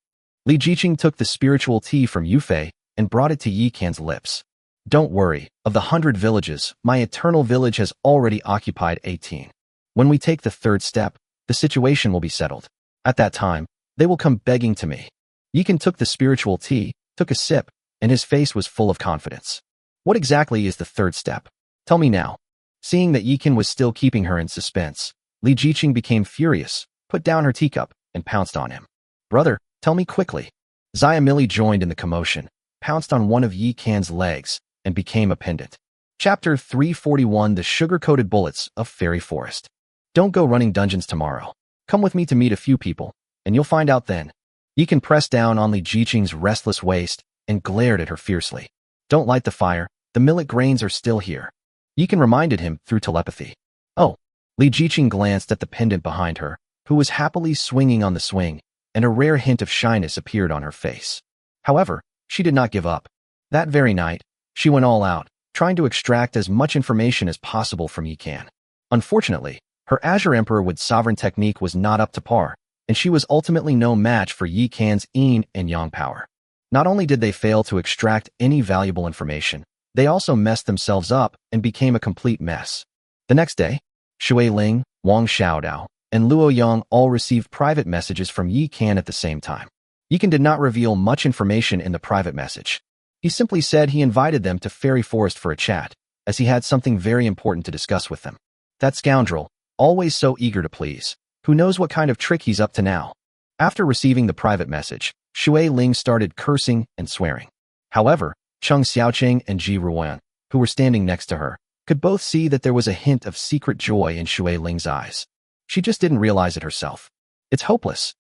Li Jiqing took the spiritual tea from Yufei and brought it to Yikan's lips. Don't worry, of the 100 villages, my Eternal Village has already occupied 18. When we take the 3rd step, the situation will be settled. At that time, they will come begging to me. Yikan took the spiritual tea, took a sip, and his face was full of confidence. What exactly is the 3rd step? Tell me now. Seeing that Yikan was still keeping her in suspense, Li Jiqing became furious, put down her teacup, and pounced on him. Brother, tell me quickly. Xiamili joined in the commotion, pounced on one of Yikan's legs, and became a pendant. Chapter 341, The Sugar-Coated Bullets of Fairy Forest. Don't go running dungeons tomorrow. Come with me to meet a few people, and you'll find out then. Yikan pressed down on Li Jiqing's restless waist and glared at her fiercely. Don't light the fire, the millet grains are still here. Yikan reminded him through telepathy. Oh. Li Jiqing glanced at the pendant behind her, who was happily swinging on the swing, and a rare hint of shyness appeared on her face. However, she did not give up. That very night, she went all out, trying to extract as much information as possible from Yikan. Unfortunately, her Azure Emperor with sovereign technique was not up to par, and she was ultimately no match for Yi Can's yin and yang power. Not only did they fail to extract any valuable information, they also messed themselves up and became a complete mess. The next day, Shui Ling, Wang Xiaodao, and Luo Yang all received private messages from Yi Can at the same time. Yi Can did not reveal much information in the private message. He simply said he invited them to Fairy Forest for a chat, as he had something very important to discuss with them. That scoundrel, always so eager to please. Who knows what kind of trick he's up to now? After receiving the private message, Shui Ling started cursing and swearing. However, Cheng Xiaoqing and Ji Ruoyan, who were standing next to her, could both see that there was a hint of secret joy in Shui Ling's eyes. She just didn't realize it herself. It's hopeless.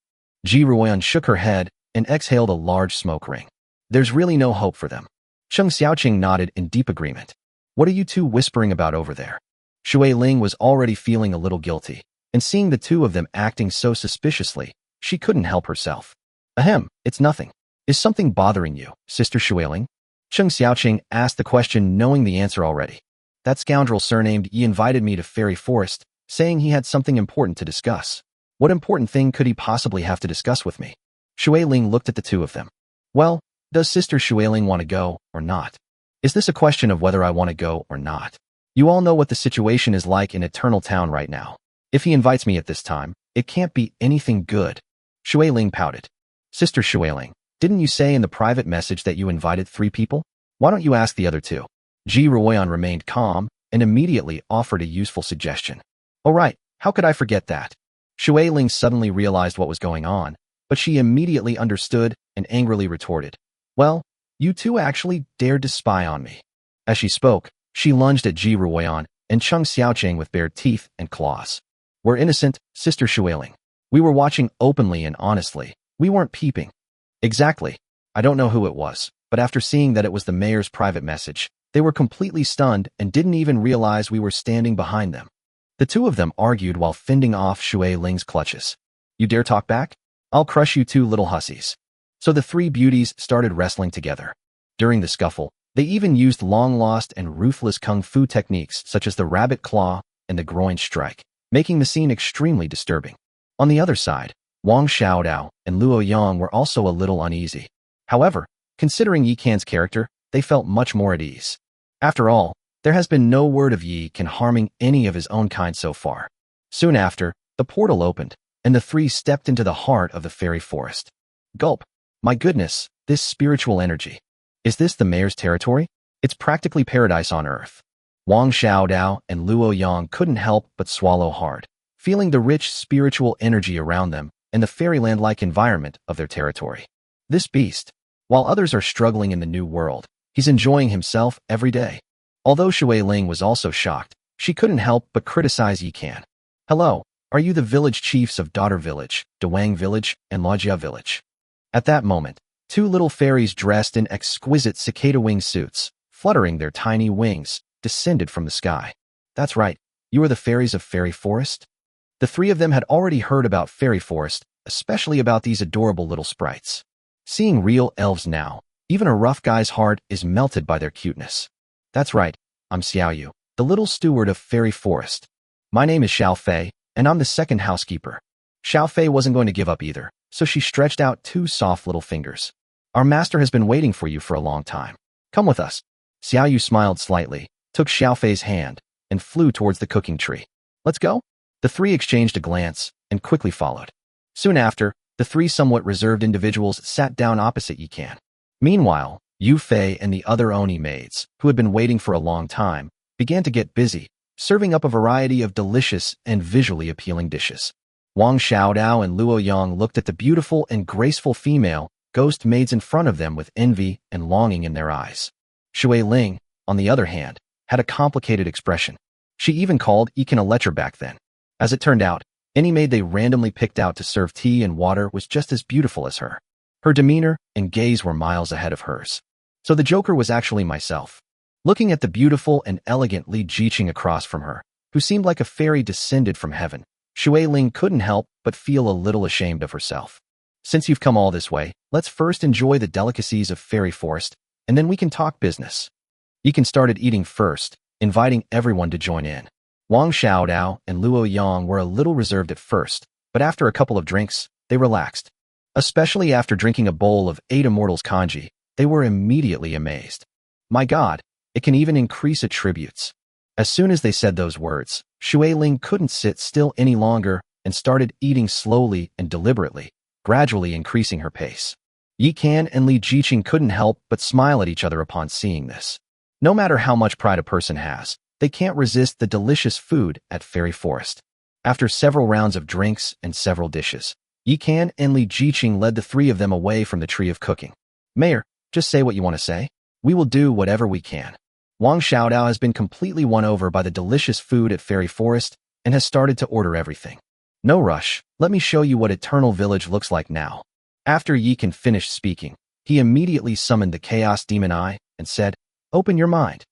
Ji Ruoyan shook her head and exhaled a large smoke ring. There's really no hope for them. Cheng Xiaoqing nodded in deep agreement. What are you two whispering about over there? Shui Ling was already feeling a little guilty, and seeing the two of them acting so suspiciously, she couldn't help herself. Ahem, it's nothing. Is something bothering you, Sister Shui Ling? Cheng Xiaoqing asked the question knowing the answer already. That scoundrel surnamed Yi invited me to Fairy Forest, saying he had something important to discuss. What important thing could he possibly have to discuss with me? Shui Ling looked at the two of them. Well, does Sister Shui Ling want to go or not? Is this a question of whether I want to go or not? You all know what the situation is like in Eternal Town right now. If he invites me at this time, it can't be anything good. Shui Ling pouted. Sister Shui Ling, didn't you say in the private message that you invited 3 people? Why don't you ask the other 2? Ji Ruoyan remained calm and immediately offered a useful suggestion. Oh right, how could I forget that? Shui Ling suddenly realized what was going on, but she immediately understood and angrily retorted. Well, you two actually dared to spy on me. As she spoke, she lunged at Ji Ruoyan and Cheng Xiaoqing with bared teeth and claws. We're innocent, Sister Shui Ling. We were watching openly and honestly. We weren't peeping. Exactly. I don't know who it was, but after seeing that it was the mayor's private message, they were completely stunned and didn't even realize we were standing behind them. The two of them argued while fending off Shui Ling's clutches. You dare talk back? I'll crush you 2 little hussies. So the 3 beauties started wrestling together. During the scuffle, they even used long-lost and ruthless kung fu techniques such as the rabbit claw and the groin strike, making the scene extremely disturbing. On the other side, Wang Xiaodao and Luo Yang were also a little uneasy. However, considering Yi Can's character, they felt much more at ease. After all, there has been no word of Yi Can harming any of his own kind so far. Soon after, the portal opened, and the 3 stepped into the heart of the fairy forest. Gulp. My goodness, this spiritual energy. Is this the mayor's territory? It's practically paradise on earth. Wang Xiaodao and Luo Yang couldn't help but swallow hard, feeling the rich spiritual energy around them and the fairyland-like environment of their territory. This beast, while others are struggling in the new world, he's enjoying himself every day. Although Shui Ling was also shocked, she couldn't help but criticize Yi Can. Hello, are you the village chiefs of Daughter Village, Dawang Village, and Lojia Village? At that moment, 2 little fairies dressed in exquisite cicada wing suits, fluttering their tiny wings, descended from the sky. That's right, you are the fairies of Fairy Forest? The 3 of them had already heard about Fairy Forest, especially about these adorable little sprites. Seeing real elves now, even a rough guy's heart is melted by their cuteness. That's right, I'm Xiaoyu, the little steward of Fairy Forest. My name is Xiao Fei, and I'm the second housekeeper. Xiao Fei wasn't going to give up either, so she stretched out 2 soft little fingers. Our master has been waiting for you for a long time. Come with us. Xiaoyu smiled slightly, took Xiao Fei's hand, and flew towards the cooking tree. Let's go? The 3 exchanged a glance and quickly followed. Soon after, the 3 somewhat reserved individuals sat down opposite Yi Can. Meanwhile, Yu Fei and the other Oni maids, who had been waiting for a long time, began to get busy, serving up a variety of delicious and visually appealing dishes. Wang Xiaodao and Luo Yang looked at the beautiful and graceful female ghost maids in front of them with envy and longing in their eyes. Shui Ling, on the other hand, had a complicated expression. She even called Yi Can a lecher back then. As it turned out, any maid they randomly picked out to serve tea and water was just as beautiful as her. Her demeanor and gaze were miles ahead of hers. So the joker was actually myself. Looking at the beautiful and elegant Li Jiqing across from her, who seemed like a fairy descended from heaven, Shui Ling couldn't help but feel a little ashamed of herself. Since you've come all this way, let's first enjoy the delicacies of Fairy Forest, and then we can talk business. Yi Can started eating first, inviting everyone to join in. Wang Xiaodao and Luo Yang were a little reserved at first, but after a couple of drinks, they relaxed. Especially after drinking a bowl of 8 Immortals kanji, they were immediately amazed. My god, it can even increase attributes. As soon as they said those words, Shuai-Ling couldn't sit still any longer and started eating slowly and deliberately, gradually increasing her pace. Yi Kan and Li Jiqing couldn't help but smile at each other upon seeing this. No matter how much pride a person has, they can't resist the delicious food at Fairy Forest. After several rounds of drinks and several dishes, Yi Kan and Li Jiqing led the 3 of them away from the tree of cooking. Mayor, just say what you want to say. We will do whatever we can. Wang Xiaodao has been completely won over by the delicious food at Fairy Forest and has started to order everything. No rush, let me show you what Eternal Village looks like now. After Yi Kan finished speaking, he immediately summoned the Chaos Demon Eye and said, "Open your mind."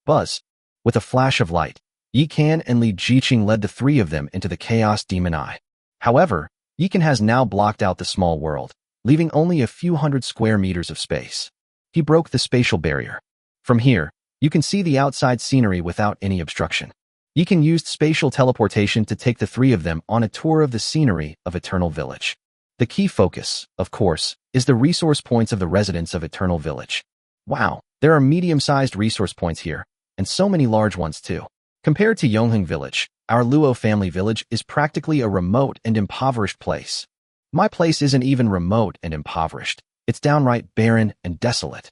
Buzz. With a flash of light, Yi Kan and Li Jiqing led the 3 of them into the Chaos Demon Eye. However, Yi Kan has now blocked out the small world, leaving only a few hundred square meters of space. He broke the spatial barrier. From here, you can see the outside scenery without any obstruction. Yi Kan used spatial teleportation to take the 3 of them on a tour of the scenery of Eternal Village. The key focus, of course, is the resource points of the residents of Eternal Village. Wow, there are medium-sized resource points here, and so many large ones too. Compared to Yongheng Village, our Luo family village is practically a remote and impoverished place. My place isn't even remote and impoverished. It's downright barren and desolate.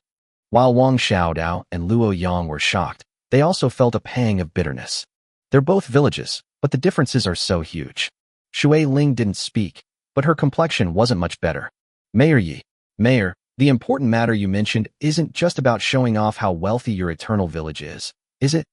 While Wang Xiaodao and Luo Yang were shocked, they also felt a pang of bitterness. They're both villages, but the differences are so huge. Shuai-Ling didn't speak, but her complexion wasn't much better. Mayor Yi. Mayor, the important matter you mentioned isn't just about showing off how wealthy your Eternal Village is it?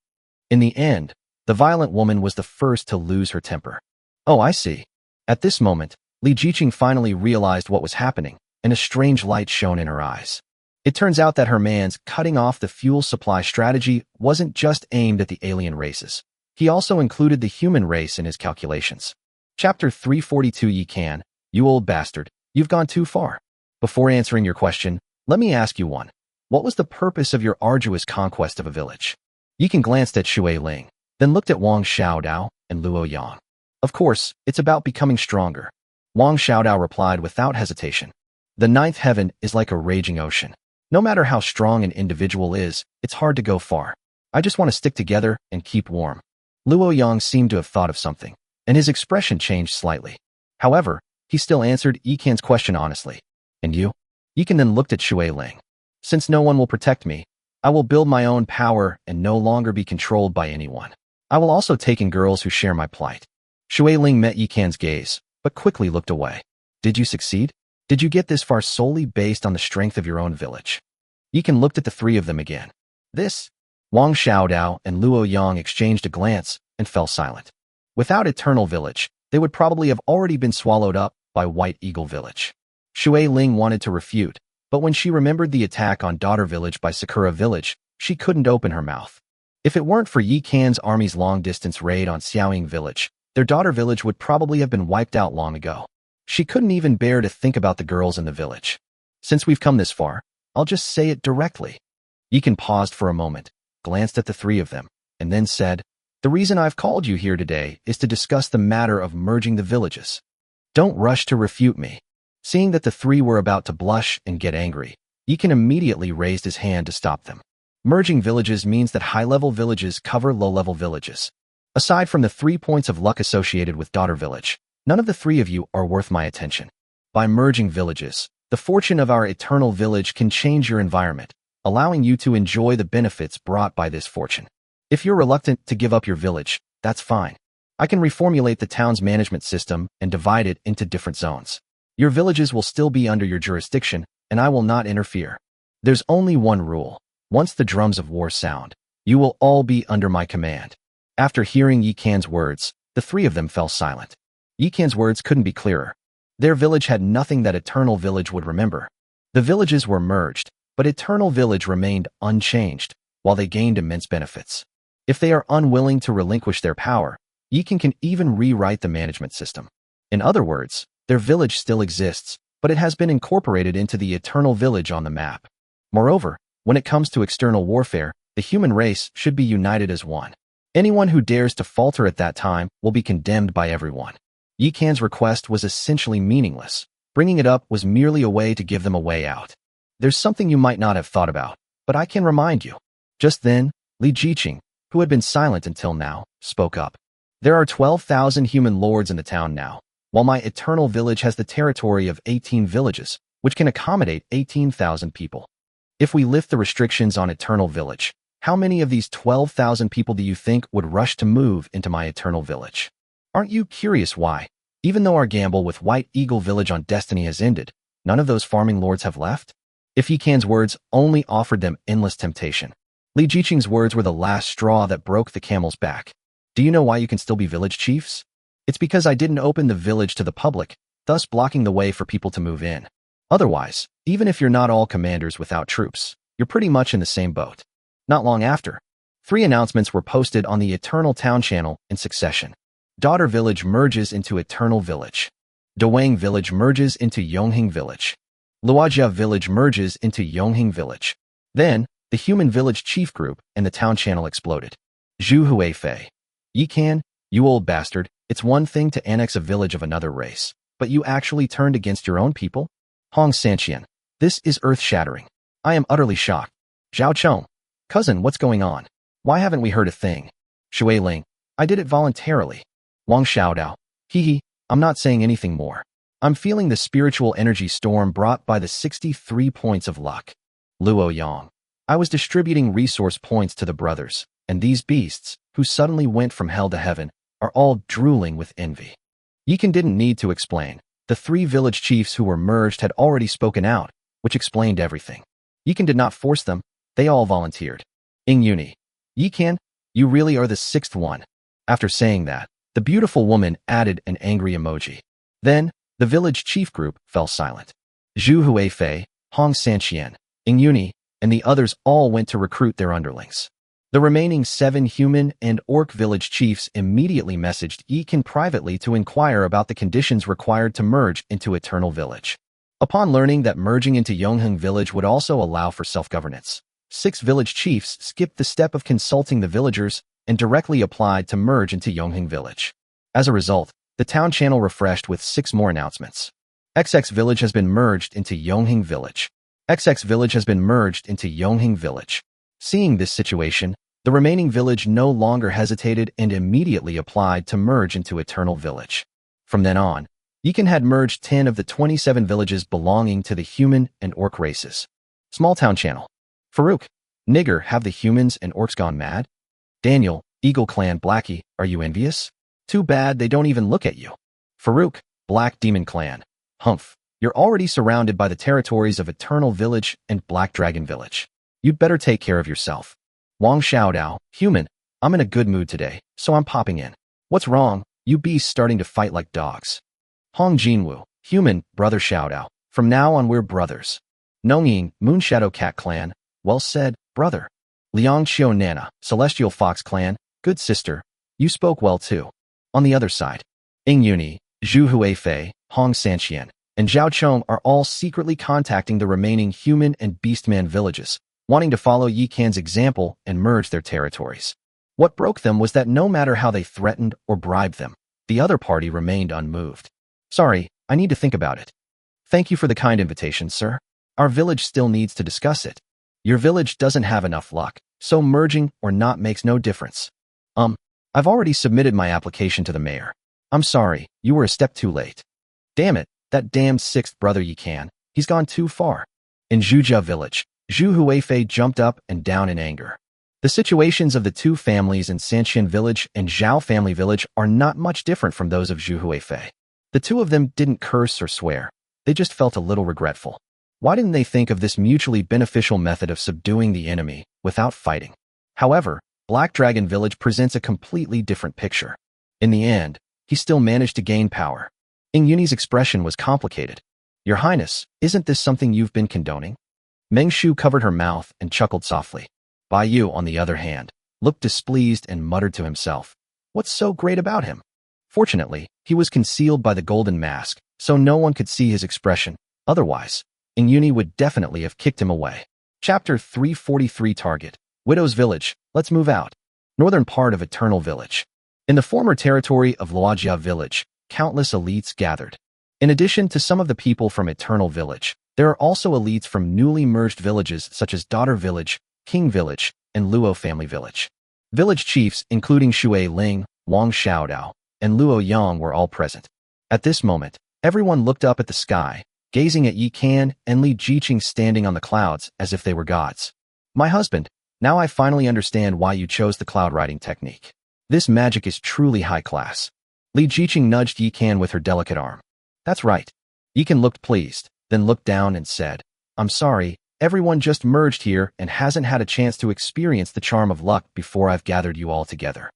In the end, the violent woman was the first to lose her temper. Oh, I see. At this moment, Li Jiqing finally realized what was happening, and a strange light shone in her eyes. It turns out that her man's cutting off the fuel supply strategy wasn't just aimed at the alien races. He also included the human race in his calculations. Chapter 342 Yi Kan, you old bastard, you've gone too far. Before answering your question, let me ask you one. What was the purpose of your arduous conquest of a village? Yi Kan glanced at Shuai-Ling, then looked at Wang Xiaodao and Luo Yang. Of course, it's about becoming stronger. Wang Xiaodao replied without hesitation. The 9th heaven is like a raging ocean. No matter how strong an individual is, it's hard to go far. I just want to stick together and keep warm. Luo Yang seemed to have thought of something, and his expression changed slightly. However, he still answered Yi Kan's question honestly. And you? Yi Kan then looked at Shuai-Ling. Since no one will protect me, I will build my own power and no longer be controlled by anyone. I will also take in girls who share my plight. Shuai-Ling met Yi Kan's gaze, but quickly looked away. Did you succeed? Did you get this far solely based on the strength of your own village? Yi Kan looked at the 3 of them again. This? Wang Xiaodao and Luo Yang exchanged a glance and fell silent. Without Eternal Village, they would probably have already been swallowed up by White Eagle Village. Shuai-Ling wanted to refute, but when she remembered the attack on Daughter Village by Sakura Village, she couldn't open her mouth. If it weren't for Yi Kan's army's long-distance raid on Xiaoying Village, their Daughter Village would probably have been wiped out long ago. She couldn't even bear to think about the girls in the village. Since we've come this far, I'll just say it directly. Yi Kan paused for a moment, glanced at the 3 of them, and then said, The reason I've called you here today is to discuss the matter of merging the villages. Don't rush to refute me. Seeing that the 3 were about to blush and get angry, Yi Kan immediately raised his hand to stop them. Merging villages means that high-level villages cover low-level villages. Aside from the 3 points of luck associated with Daughter Village, none of the 3 of you are worth my attention. By merging villages, the fortune of our Eternal Village can change your environment, allowing you to enjoy the benefits brought by this fortune. If you're reluctant to give up your village, that's fine. I can reformulate the town's management system and divide it into different zones. Your villages will still be under your jurisdiction, and I will not interfere. There's only one rule. Once the drums of war sound, you will all be under my command. After hearing Yi Kan's words, the 3 of them fell silent. Yi Kan's words couldn't be clearer. Their village had nothing that Eternal Village would remember. The villages were merged, but Eternal Village remained unchanged, while they gained immense benefits. If they are unwilling to relinquish their power, Yi Kan can even rewrite the management system. In other words, their village still exists, but it has been incorporated into the Eternal Village on the map. Moreover, when it comes to external warfare, the human race should be united as one. Anyone who dares to falter at that time will be condemned by everyone. Yi Kan's request was essentially meaningless. Bringing it up was merely a way to give them a way out. There's something you might not have thought about, but I can remind you. Just then, Li Jiqing, who had been silent until now, spoke up. There are 12,000 human lords in the town now, while my eternal village has the territory of 18 villages, which can accommodate 18,000 people. If we lift the restrictions on eternal village, how many of these 12,000 people do you think would rush to move into my eternal village? Aren't you curious why, even though our gamble with White Eagle Village on Destiny has ended, none of those farming lords have left? If Yi Kan's words only offered them endless temptation. Li Jiqing's words were the last straw that broke the camel's back. Do you know why you can still be village chiefs? It's because I didn't open the village to the public, thus blocking the way for people to move in. Otherwise, even if you're not all commanders without troops, you're pretty much in the same boat. Not long after, 3 announcements were posted on the Eternal Town channel in succession. Daughter Village merges into Eternal Village. Dawang Village merges into Yongheng Village. Luojia Village merges into Yongheng Village. Then, the Human Village Chief Group and the town channel exploded. Zhu Huifei. Yi Kan, you old bastard, it's one thing to annex a village of another race, but you actually turned against your own people? Hong Sanqian. This is earth-shattering. I am utterly shocked. Zhao Chong. Cousin, what's going on? Why haven't we heard a thing? Shui Ling. I did it voluntarily. Wang Xiaodao. Hee, I'm not saying anything more. I'm feeling the spiritual energy storm brought by the 63 points of luck. Luo Yang. I was distributing resource points to the brothers, and these beasts, who suddenly went from hell to heaven, are all drooling with envy. Yi Kan didn't need to explain. The 3 village chiefs who were merged had already spoken out, which explained everything. Yi Kan did not force them, they all volunteered. Ing Uni. Yi Kan, you really are the 6th one. After saying that, the beautiful woman added an angry emoji. Then, the village chief group fell silent. Zhu Huifei, Hong Sanqian, Ing Uni, and the others all went to recruit their underlings. The remaining 7 human and orc village chiefs immediately messaged Yi Kan privately to inquire about the conditions required to merge into Eternal Village. Upon learning that merging into Yongheng Village would also allow for self-governance, 6 village chiefs skipped the step of consulting the villagers and directly applied to merge into Yongheng Village. As a result, the town channel refreshed with 6 more announcements. XX Village has been merged into Yongheng Village. XX Village has been merged into Yongheng Village. Seeing this situation, the remaining village no longer hesitated and immediately applied to merge into Eternal Village. From then on, Yi Kan had merged 10 of the 27 villages belonging to the human and orc races. Small Town Channel. Farouk. Nigger, have the humans and orcs gone mad? Daniel, Eagle Clan Blackie, are you envious? Too bad they don't even look at you. Farouk, Black Demon Clan. Humph, you're already surrounded by the territories of Eternal Village and Black Dragon Village. You'd better take care of yourself. Wang Xiaodao, human, I'm in a good mood today, so I'm popping in. What's wrong? You beasts starting to fight like dogs. Hong Jinwu, human, brother Xiaodao, from now on we're brothers. Nongying, Moonshadow Cat Clan, well said, brother. Liang Xiao Nana, Celestial Fox Clan, good sister, you spoke well too. On the other side, Ing Uni, Zhu Huifei, Hong Sanqian, and Zhao Chong are all secretly contacting the remaining human and beastman villages, wanting to follow Yi Kan's example and merge their territories. What broke them was that no matter how they threatened or bribed them, the other party remained unmoved. Sorry, I need to think about it. Thank you for the kind invitation, sir. Our village still needs to discuss it. Your village doesn't have enough luck, so merging or not makes no difference. I've already submitted my application to the mayor. I'm sorry, you were a step too late. Damn it, that damned 6th brother Yi Kan, he's gone too far. In Zhujia Village, Zhu Huifei jumped up and down in anger. The situations of the 2 families in Sanqian Village and Zhao Family Village are not much different from those of Zhu Huifei. The 2 of them didn't curse or swear, they just felt a little regretful. Why didn't they think of this mutually beneficial method of subduing the enemy without fighting? However, Black Dragon Village presents a completely different picture. In the end, he still managed to gain power. Ing Yuni's expression was complicated. Your Highness, isn't this something you've been condoning? Meng Shu covered her mouth and chuckled softly. Bai Yu, on the other hand, looked displeased and muttered to himself. What's so great about him? Fortunately, he was concealed by the golden mask, so no one could see his expression. Otherwise, Ing Yuni would definitely have kicked him away. Chapter 343 Target. Widow's Village, let's move out. Northern part of Eternal Village. In the former territory of Luojia Village, countless elites gathered. In addition to some of the people from Eternal Village, there are also elites from newly merged villages such as Daughter Village, King Village, and Luo Family Village. Village chiefs including Shui Ling, Wang Xiaodao, and Luo Yang were all present. At this moment, everyone looked up at the sky, gazing at Yi Kan and Li Jiqing standing on the clouds as if they were gods. My husband, now I finally understand why you chose the cloud riding technique. This magic is truly high class. Li Jiqing nudged Yi Kan with her delicate arm. That's right. Yi Kan looked pleased, then looked down and said, I'm sorry, everyone just merged here and hasn't had a chance to experience the charm of luck before I've gathered you all together.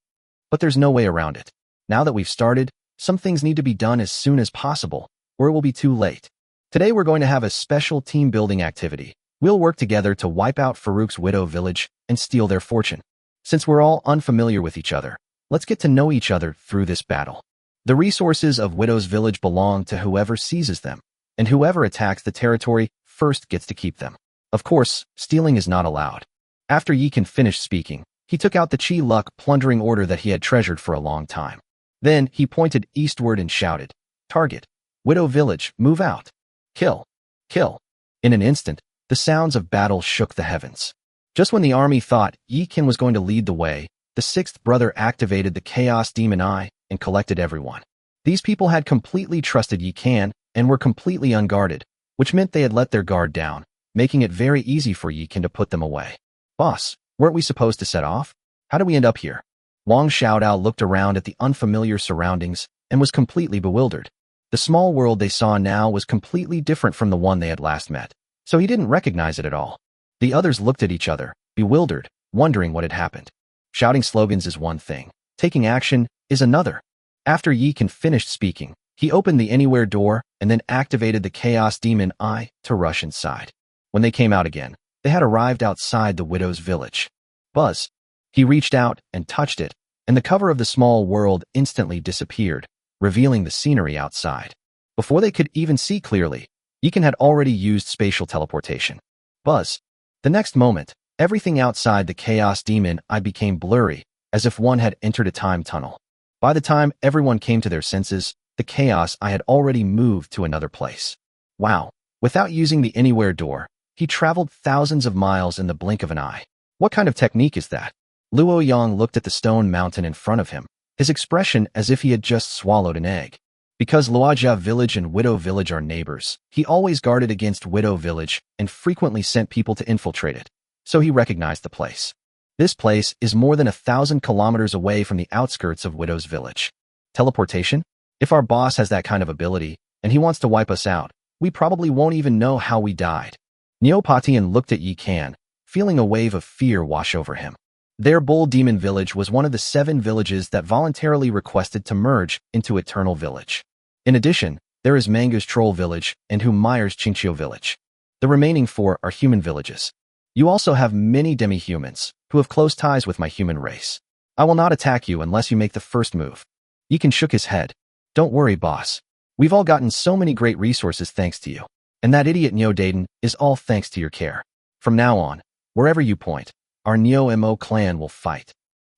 But there's no way around it. Now that we've started, some things need to be done as soon as possible, or it will be too late. Today we're going to have a special team-building activity. We'll work together to wipe out Farouk's widow village and steal their fortune. Since we're all unfamiliar with each other, let's get to know each other through this battle. The resources of Widow's village belong to whoever seizes them, and whoever attacks the territory first gets to keep them. Of course, stealing is not allowed. After Yi Kan finished speaking, he took out the Chi Luck plundering order that he had treasured for a long time. Then he pointed eastward and shouted, Target, Widow Village, move out. Kill, kill. In an instant, the sounds of battle shook the heavens. Just when the army thought Yi Kan was going to lead the way, the sixth brother activated the Chaos Demon Eye and collected everyone. These people had completely trusted Yi Kan and were completely unguarded, which meant they had let their guard down, making it very easy for Yi Kan to put them away. Boss, weren't we supposed to set off? How do we end up here? Wang Xiaodao looked around at the unfamiliar surroundings and was completely bewildered. The small world they saw now was completely different from the one they had last met, so he didn't recognize it at all. The others looked at each other, bewildered, wondering what had happened. Shouting slogans is one thing. Taking action is another. After Yi Kan finished speaking, he opened the Anywhere door and then activated the Chaos Demon Eye to rush inside. When they came out again, they had arrived outside the widow's village. Buzz. He reached out and touched it, and the cover of the small world instantly disappeared, revealing the scenery outside. Before they could even see clearly, Yi Kan had already used spatial teleportation. Buzz. The next moment, everything outside the Chaos Demon Eye became blurry, as if one had entered a time tunnel. By the time everyone came to their senses, the Chaos Eye had already moved to another place. Wow. Without using the Anywhere door, he traveled thousands of miles in the blink of an eye. What kind of technique is that? Luo Yang looked at the stone mountain in front of him, his expression as if he had just swallowed an egg. Because Luojia Village and Widow Village are neighbors, he always guarded against Widow Village and frequently sent people to infiltrate it, so he recognized the place. This place is more than 1,000 kilometers away from the outskirts of Widow's Village. Teleportation? If our boss has that kind of ability, and he wants to wipe us out, we probably won't even know how we died. Neopatian looked at Yi Kan, feeling a wave of fear wash over him. Their Bull Demon Village was one of the 7 villages that voluntarily requested to merge into Eternal Village. In addition, there is Manga's Troll Village and Humeyer's Qingqiu Village. The remaining 4 are human villages. You also have many demi-humans, who have close ties with my human race. I will not attack you unless you make the first move. Yi Kan shook his head. Don't worry, boss. We've all gotten so many great resources thanks to you. And that idiot Neo Daden is all thanks to your care. From now on, wherever you point, our Neo Mo clan will fight.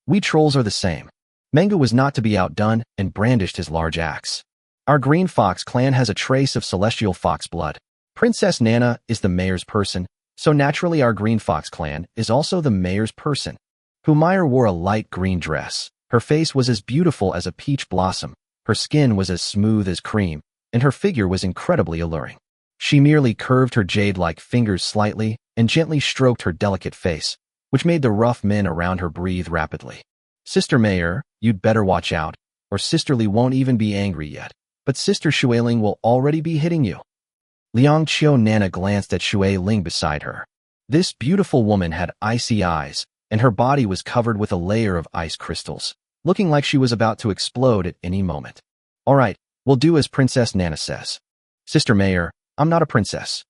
We trolls are the same. Manga was not to be outdone and brandished his large axe. Our Green Fox clan has a trace of celestial fox blood. Princess Nana is the mayor's person, so naturally our Green Fox clan is also the mayor's person. Humeyer wore a light green dress. Her face was as beautiful as a peach blossom, her skin was as smooth as cream, and her figure was incredibly alluring. She merely curved her jade-like fingers slightly and gently stroked her delicate face, which made the rough men around her breathe rapidly. Sister Mayor, you'd better watch out, or Sister Li won't even be angry yet, but Sister Shueling will already be hitting you. Liang Qiu Nana glanced at Shui Ling beside her. This beautiful woman had icy eyes, and her body was covered with a layer of ice crystals, looking like she was about to explode at any moment. All right, we'll do as Princess Nana says. Sister Mayor, I'm not a princess.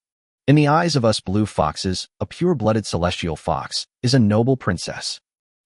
In the eyes of us blue foxes, a pure-blooded celestial fox is a noble princess.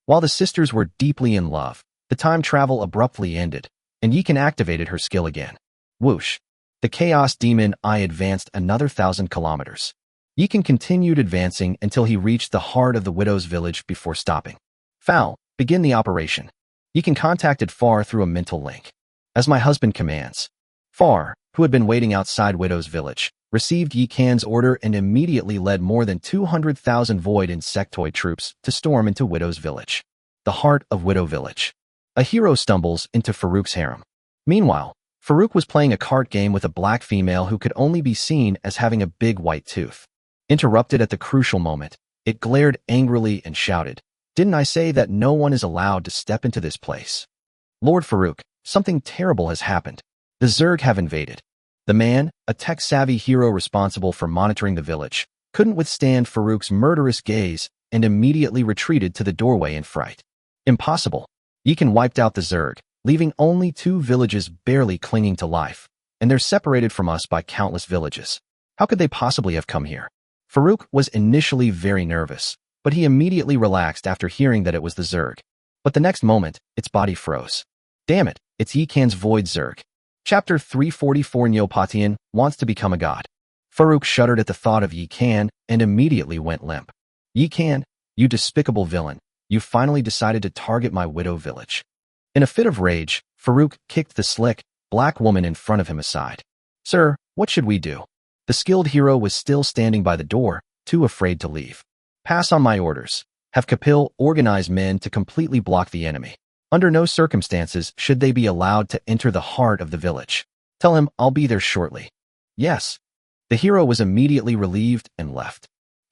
While the sisters were deeply in love, the time travel abruptly ended, and Yi Kan activated her skill again. Whoosh! The Chaos Demon Eye advanced another 1,000 kilometers. Yi Kan continued advancing until he reached the heart of the Widow's Village before stopping. Foul, begin the operation. Yi Kan contacted Far through a mental link. As my husband commands. Far, who had been waiting outside Widow's village, received Yi Kan's order and immediately led more than 200,000 void insectoid troops to storm into Widow's village. The heart of Widow Village. A hero stumbles into Farouk's harem. Meanwhile, Farouk was playing a cart game with a black female who could only be seen as having a big white tooth. Interrupted at the crucial moment, it glared angrily and shouted, "Didn't I say that no one is allowed to step into this place? Lord Farouk, something terrible has happened. The Zerg have invaded." The man, a tech-savvy hero responsible for monitoring the village, couldn't withstand Farouk's murderous gaze and immediately retreated to the doorway in fright. Impossible. Yi Kan wiped out the Zerg, leaving only 2 villages barely clinging to life, and they're separated from us by countless villages. How could they possibly have come here? Farouk was initially very nervous, but he immediately relaxed after hearing that it was the Zerg. But the next moment, its body froze. Damn it, it's Yi Kan's Void Zerg. Chapter 344. Neopatian wants to become a god. Farouk shuddered at the thought of Yi Kan and immediately went limp. Yi Kan, you despicable villain, you finally decided to target my widow village. In a fit of rage, Farouk kicked the slick, black woman in front of him aside. Sir, what should we do? The skilled hero was still standing by the door, too afraid to leave. Pass on my orders. Have Kapil organize men to completely block the enemy. Under no circumstances should they be allowed to enter the heart of the village. Tell him I'll be there shortly. Yes. The hero was immediately relieved and left.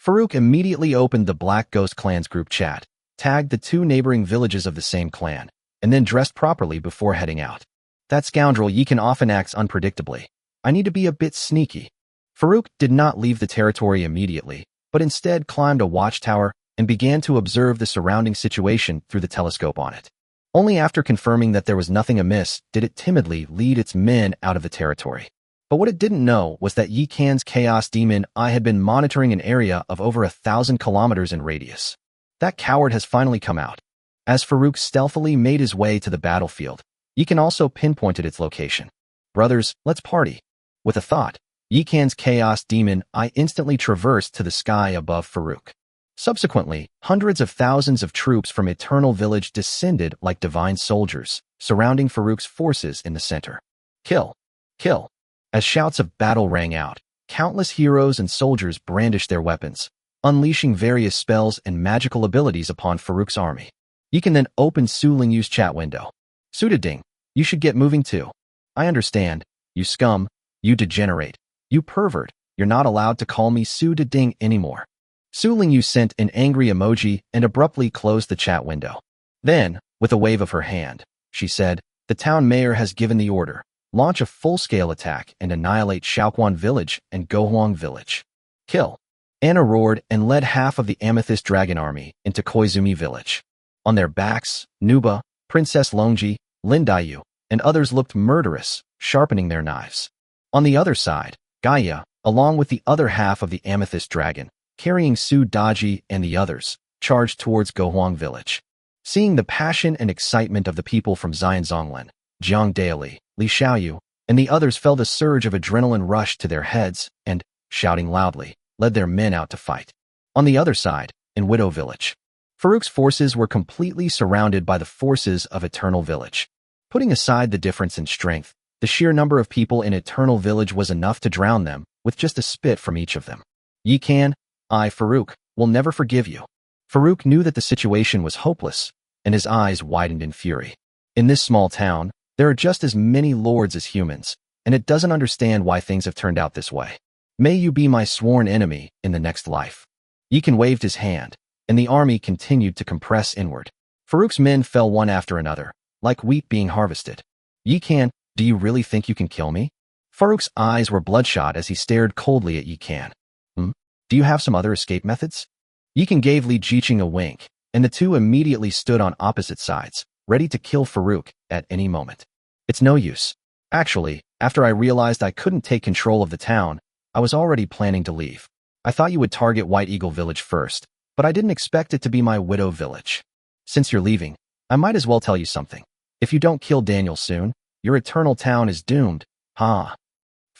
Farouk immediately opened the Black Ghost Clan's group chat, tagged the 2 neighboring villages of the same clan, and then dressed properly before heading out. That scoundrel Yi Kan often acts unpredictably. I need to be a bit sneaky. Farouk did not leave the territory immediately, but instead climbed a watchtower and began to observe the surrounding situation through the telescope on it. Only after confirming that there was nothing amiss did it timidly lead its men out of the territory. But what it didn't know was that Yi Kan's Chaos Demon Eye had been monitoring an area of over 1,000 kilometers in radius. That coward has finally come out. As Farouk stealthily made his way to the battlefield, Yi Kan also pinpointed its location. Brothers, let's party. With a thought, Yi Kan's Chaos Demon Eye instantly traversed to the sky above Farouk. Subsequently, hundreds of thousands of troops from Eternal Village descended like divine soldiers, surrounding Farouk's forces in the center. Kill! Kill! As shouts of battle rang out, countless heroes and soldiers brandished their weapons, unleashing various spells and magical abilities upon Farouk's army. Yi Kan then opened Su Lingyu's chat window. Sudading, you should get moving too. I understand, you scum, you degenerate, you pervert, you're not allowed to call me Sudading anymore. Su Lingyu sent an angry emoji and abruptly closed the chat window. Then, with a wave of her hand, she said, the town mayor has given the order. Launch a full-scale attack and annihilate Shaoquan Village and Gohuang Village. Kill. Anna roared and led half of the Amethyst Dragon Army into Koizumi Village. On their backs, Nuba, Princess Longji, Lindayu, and others looked murderous, sharpening their knives. On the other side, Gaia, along with the other half of the Amethyst Dragon, carrying Su Daji and the others, charged towards Gohuang Village. Seeing the passion and excitement of the people from Xianzonglan, Jiang Daili, Li Xiaoyu, and the others felt a surge of adrenaline rush to their heads and, shouting loudly, led their men out to fight. On the other side, in Widow Village, Farouk's forces were completely surrounded by the forces of Eternal Village. Putting aside the difference in strength, the sheer number of people in Eternal Village was enough to drown them, with just a spit from each of them. Yi Kan, I, Farouk, will never forgive you. Farouk knew that the situation was hopeless, and his eyes widened in fury. In this small town, there are just as many lords as humans, and it doesn't understand why things have turned out this way. May you be my sworn enemy in the next life. Yi Kan waved his hand, and the army continued to compress inward. Farouk's men fell one after another, like wheat being harvested. Yi Kan, do you really think you can kill me? Farouk's eyes were bloodshot as he stared coldly at Yi Kan. Do you have some other escape methods? Yi Kan gave Li Jiqing a wink, and the two immediately stood on opposite sides, ready to kill Farouk at any moment. It's no use. Actually, after I realized I couldn't take control of the town, I was already planning to leave. I thought you would target White Eagle Village first, but I didn't expect it to be my Widow Village. Since you're leaving, I might as well tell you something. If you don't kill Daniel soon, your eternal town is doomed. Ha!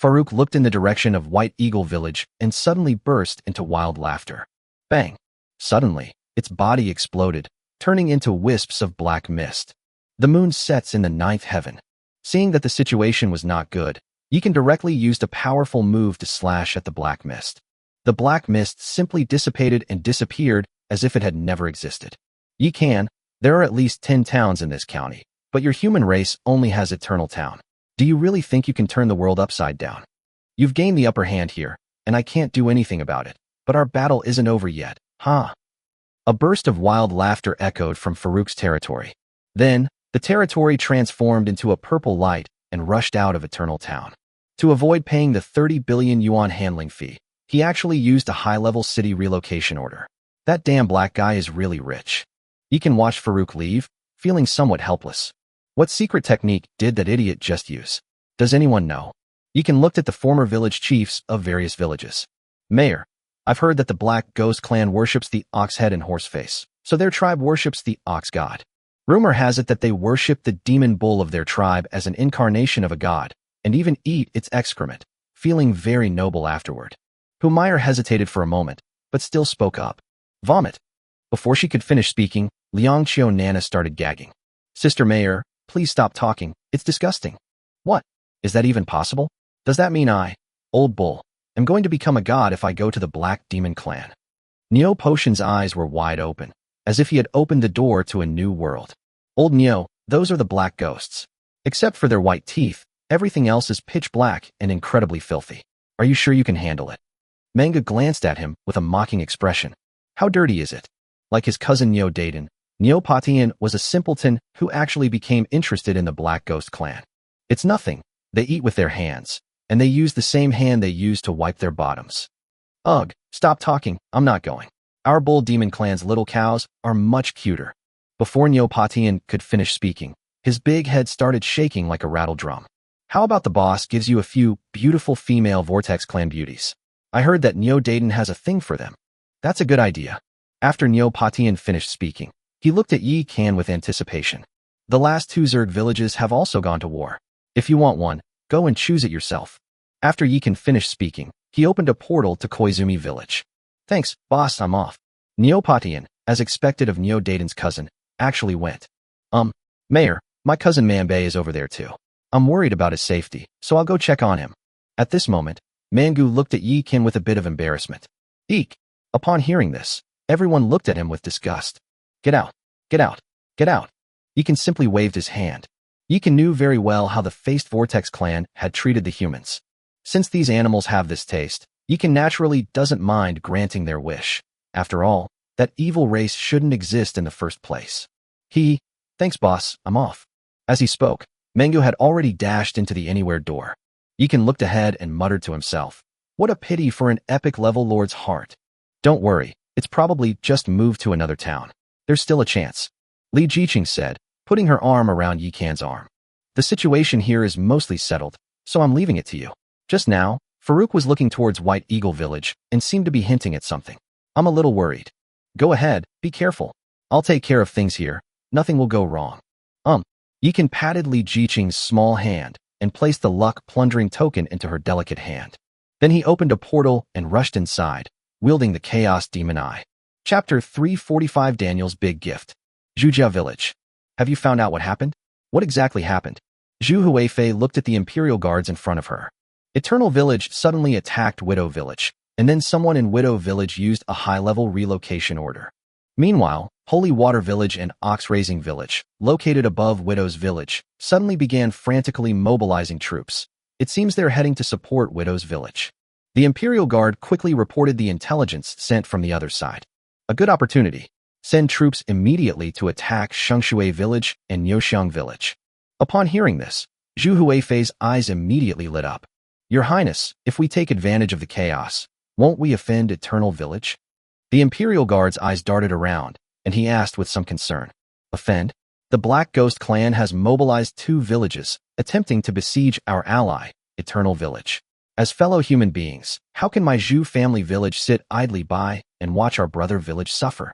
Farouk looked in the direction of White Eagle Village and suddenly burst into wild laughter. Bang! Suddenly, its body exploded, turning into wisps of black mist. The moon sets in the ninth heaven. Seeing that the situation was not good, Yikan directly used a powerful move to slash at the black mist. The black mist simply dissipated and disappeared as if it had never existed. Yikan, there are at least 10 towns in this county, but your human race only has Eternal Town. Do you really think you can turn the world upside down? You've gained the upper hand here, and I can't do anything about it, but our battle isn't over yet, huh? A burst of wild laughter echoed from Farouk's territory. Then, the territory transformed into a purple light and rushed out of Eternal Town. To avoid paying the 30 billion yuan handling fee, he actually used a high-level city relocation order. That damn black guy is really rich. Yikan watched Farouk leave, feeling somewhat helpless. What secret technique did that idiot just use? Does anyone know? Yikan looked at the former village chiefs of various villages. Mayor, I've heard that the Black Ghost clan worships the ox head and horse face, so their tribe worships the ox god. Rumor has it that they worship the demon bull of their tribe as an incarnation of a god, and even eat its excrement, feeling very noble afterward. Humayr hesitated for a moment, but still spoke up. Vomit. Before she could finish speaking, Liangqiu Nana started gagging. Sister Mayor, please stop talking, it's disgusting. What? Is that even possible? Does that mean I, old bull, am going to become a god if I go to the Black Demon clan? Neo Potion's eyes were wide open, as if he had opened the door to a new world. Old Neo, those are the black ghosts. Except for their white teeth, everything else is pitch black and incredibly filthy. Are you sure you can handle it? Manga glanced at him with a mocking expression. How dirty is it? Like his cousin Neo Dayton, Neo Patian was a simpleton who actually became interested in the Black Ghost clan. It's nothing. They eat with their hands, and they use the same hand they use to wipe their bottoms. Ugh, stop talking, I'm not going. Our Bull Demon clan's little cows are much cuter. Before Neopatian could finish speaking, his big head started shaking like a rattle drum. How about the boss gives you a few beautiful female Vortex clan beauties? I heard that Neo Dayton has a thing for them. That's a good idea. After Neopatian finished speaking, he looked at Yi Kan with anticipation. The last 2 Zerg villages have also gone to war. If you want one, go and choose it yourself. After Yi Kan finished speaking, he opened a portal to Koizumi village. Thanks, boss, I'm off. Neopatian, as expected of Neo Dayton's cousin, actually went. Mayor, my cousin Manbei is over there too. I'm worried about his safety, so I'll go check on him. At this moment, Mangu looked at Yi Kan with a bit of embarrassment. Eek! Upon hearing this, everyone looked at him with disgust. Get out! Get out! Get out! Yi Kan simply waved his hand. Yi Kan knew very well how the Faced Vortex clan had treated the humans. Since these animals have this taste, Yi Kan naturally doesn't mind granting their wish. After all, that evil race shouldn't exist in the first place. Thanks boss, I'm off. As he spoke, Mangu had already dashed into the anywhere door. Yi Kan looked ahead and muttered to himself. What a pity for an epic level lord's heart. Don't worry, it's probably just moved to another town. There's still a chance. Li Jiqing said, putting her arm around Yi Kan's arm. The situation here is mostly settled, so I'm leaving it to you. Just now, Farouk was looking towards White Eagle Village and seemed to be hinting at something. I'm a little worried. Go ahead, be careful. I'll take care of things here. Nothing will go wrong. Yi Kan patted Li Jiqing's small hand and placed the luck plundering token into her delicate hand. Then he opened a portal and rushed inside, wielding the Chaos Demon Eye. Chapter 345 Daniel's Big Gift. Zhujia Village. Have you found out what happened? What exactly happened? Zhu Huifei looked at the Imperial Guards in front of her. Eternal Village suddenly attacked Widow Village, and then someone in Widow Village used a high-level relocation order. Meanwhile, Holy Water Village and Ox Raising Village, located above Widow's Village, suddenly began frantically mobilizing troops. It seems they're heading to support Widow's Village. The Imperial Guard quickly reported the intelligence sent from the other side. A good opportunity. Send troops immediately to attack Shengshui Village and Nyoxiang Village. Upon hearing this, Zhu Huifei's eyes immediately lit up. Your Highness, if we take advantage of the chaos, won't we offend Eternal Village? The Imperial Guard's eyes darted around, and he asked with some concern. Offend? The Black Ghost clan has mobilized 2 villages, attempting to besiege our ally, Eternal Village. As fellow human beings, how can my Zhu family village sit idly by and watch our brother village suffer?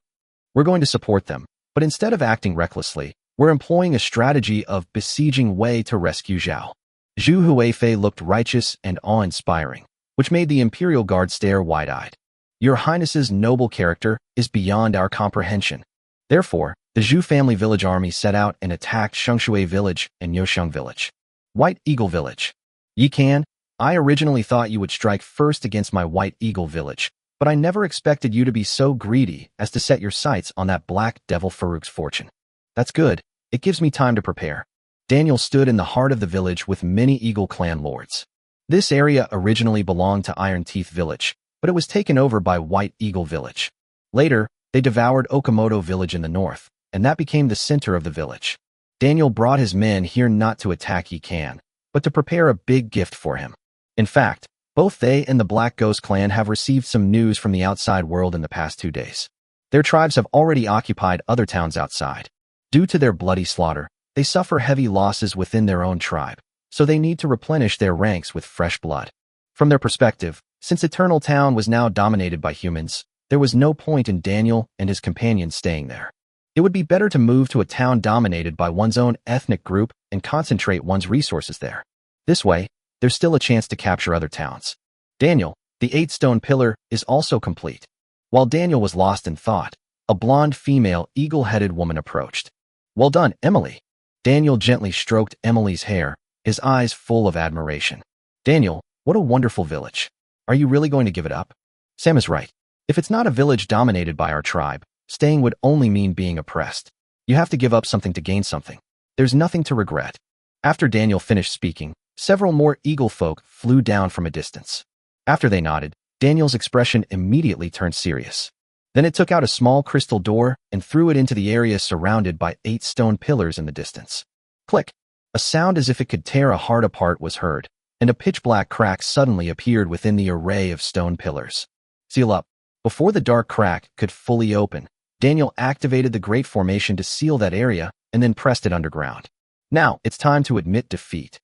We're going to support them, but instead of acting recklessly, we're employing a strategy of besieging Wei to rescue Zhao. Zhu Huifei looked righteous and awe-inspiring, which made the Imperial Guard stare wide-eyed. Your Highness's noble character is beyond our comprehension. Therefore, the Zhu family village army set out and attacked Shengshui Village and Nyoxiang Village. White Eagle Village. Ye can. I originally thought you would strike first against my White Eagle Village, but I never expected you to be so greedy as to set your sights on that black devil Farouk's fortune. That's good. It gives me time to prepare. Daniel stood in the heart of the village with many Eagle clan lords. This area originally belonged to Iron Teeth Village, but it was taken over by White Eagle Village. Later, they devoured Okamoto Village in the north, and that became the center of the village. Daniel brought his men here not to attack Ye Can, but to prepare a big gift for him. In fact, both they and the Black Ghost clan have received some news from the outside world in the past 2 days. Their tribes have already occupied other towns outside. Due to their bloody slaughter, they suffer heavy losses within their own tribe, so they need to replenish their ranks with fresh blood. From their perspective, since Eternal Town was now dominated by humans, there was no point in Daniel and his companions staying there. It would be better to move to a town dominated by one's own ethnic group and concentrate one's resources there. This way, there's still a chance to capture other towns. Daniel, the 8-stone pillar, is also complete. While Daniel was lost in thought, a blonde female eagle-headed woman approached. Well done, Emily. Daniel gently stroked Emily's hair, his eyes full of admiration. Daniel, what a wonderful village. Are you really going to give it up? Sam is right. If it's not a village dominated by our tribe, staying would only mean being oppressed. You have to give up something to gain something. There's nothing to regret. After Daniel finished speaking, several more eagle folk flew down from a distance. After they nodded, Daniel's expression immediately turned serious. Then it took out a small crystal door and threw it into the area surrounded by 8 stone pillars in the distance. Click! A sound as if it could tear a heart apart was heard, and a pitch-black crack suddenly appeared within the array of stone pillars. Seal up. Before the dark crack could fully open, Daniel activated the Great Formation to seal that area and then pressed it underground. Now, it's time to admit defeat.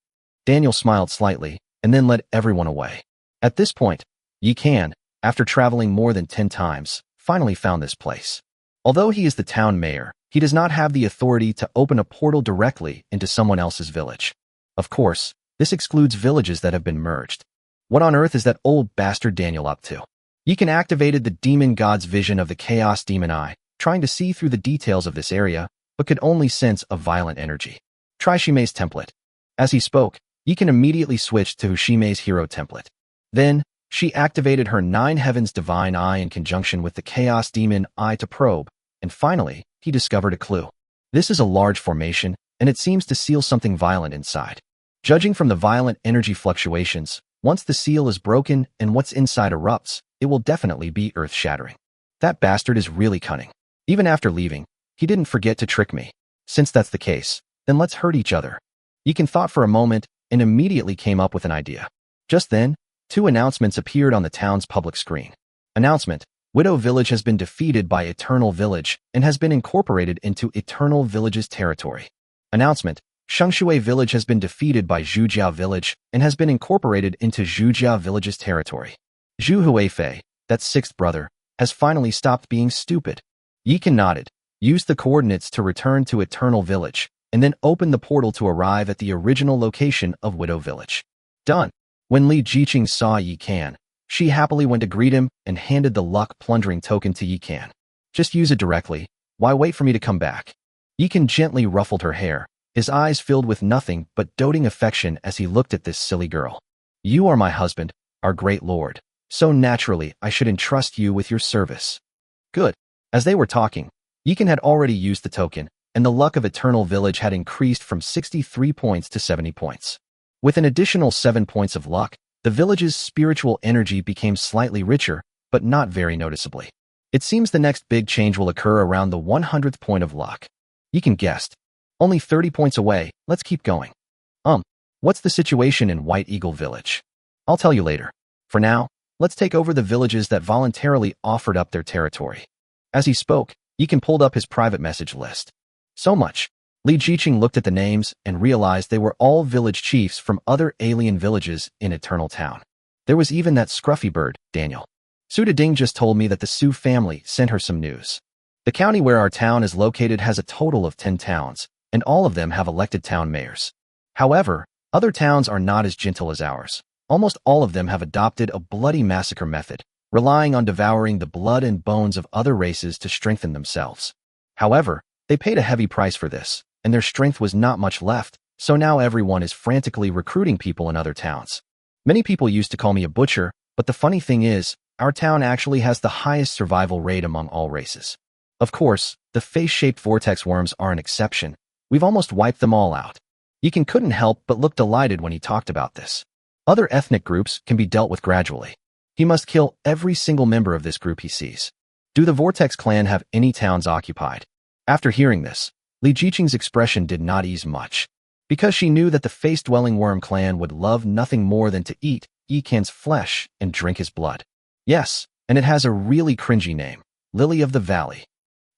Daniel smiled slightly and then led everyone away. At this point, Ye Can, after traveling more than 10 times, finally found this place. Although he is the town mayor, he does not have the authority to open a portal directly into someone else's village. Of course, this excludes villages that have been merged. What on earth is that old bastard Daniel up to? Ye Can activated the demon god's vision of the Chaos Demon Eye, trying to see through the details of this area, but could only sense a violent energy. Try Shime's template. As he spoke, Ye Can immediately switched to Shime's hero template. Then, she activated her 9 Heavens Divine Eye in conjunction with the Chaos Demon Eye to probe, and finally, he discovered a clue. This is a large formation, and it seems to seal something violent inside. Judging from the violent energy fluctuations, once the seal is broken and what's inside erupts, it will definitely be earth-shattering. That bastard is really cunning. Even after leaving, he didn't forget to trick me. Since that's the case, then let's hurt each other. Ye Can thought for a moment and immediately came up with an idea. Just then, 2 announcements appeared on the town's public screen. Announcement: Widow Village has been defeated by Eternal Village and has been incorporated into Eternal Village's territory. Announcement: Shengshui Village has been defeated by Zhujiao Village and has been incorporated into Zhujiao Village's territory. Zhu Huifei, that 6th brother, has finally stopped being stupid. Ye Can nodded, used the coordinates to return to Eternal Village, and then opened the portal to arrive at the original location of Widow Village. Done. When Li Jiqing saw Ye Can, she happily went to greet him and handed the luck plundering token to Ye Can. Just use it directly. Why wait for me to come back? Ye Can gently ruffled her hair, his eyes filled with nothing but doting affection as he looked at this silly girl. You are my husband, our great lord, so naturally I should entrust you with your service. Good. As they were talking, Ye Can had already used the token, and the luck of Eternal Village had increased from 63 points to 70 points. With an additional 7 points of luck, the village's spiritual energy became slightly richer, but not very noticeably. It seems the next big change will occur around the 100th point of luck. Ye Can guessed. Only 30 points away, let's keep going. What's the situation in White Eagle Village? I'll tell you later. For now, let's take over the villages that voluntarily offered up their territory. As he spoke, Ye Can pulled up his private message list. So much. Li Jiqing looked at the names and realized they were all village chiefs from other alien villages in Eternal Town. There was even that scruffy bird, Daniel. Su Ding just told me that the Su family sent her some news. The county where our town is located has a total of 10 towns, and all of them have elected town mayors. However, other towns are not as gentle as ours. Almost all of them have adopted a bloody massacre method, relying on devouring the blood and bones of other races to strengthen themselves. However, they paid a heavy price for this, and their strength was not much left, so now everyone is frantically recruiting people in other towns. Many people used to call me a butcher, but the funny thing is, our town actually has the highest survival rate among all races. Of course, the face-shaped vortex worms are an exception. We've almost wiped them all out. Yikan couldn't help but look delighted when he talked about this. Other ethnic groups can be dealt with gradually. He must kill every single member of this group he sees. Do the Vortex clan have any towns occupied? After hearing this, Li Jiqing's expression did not ease much, because she knew that the face-dwelling worm clan would love nothing more than to eat Yikan's flesh and drink his blood. Yes, and it has a really cringy name, Lily of the Valley.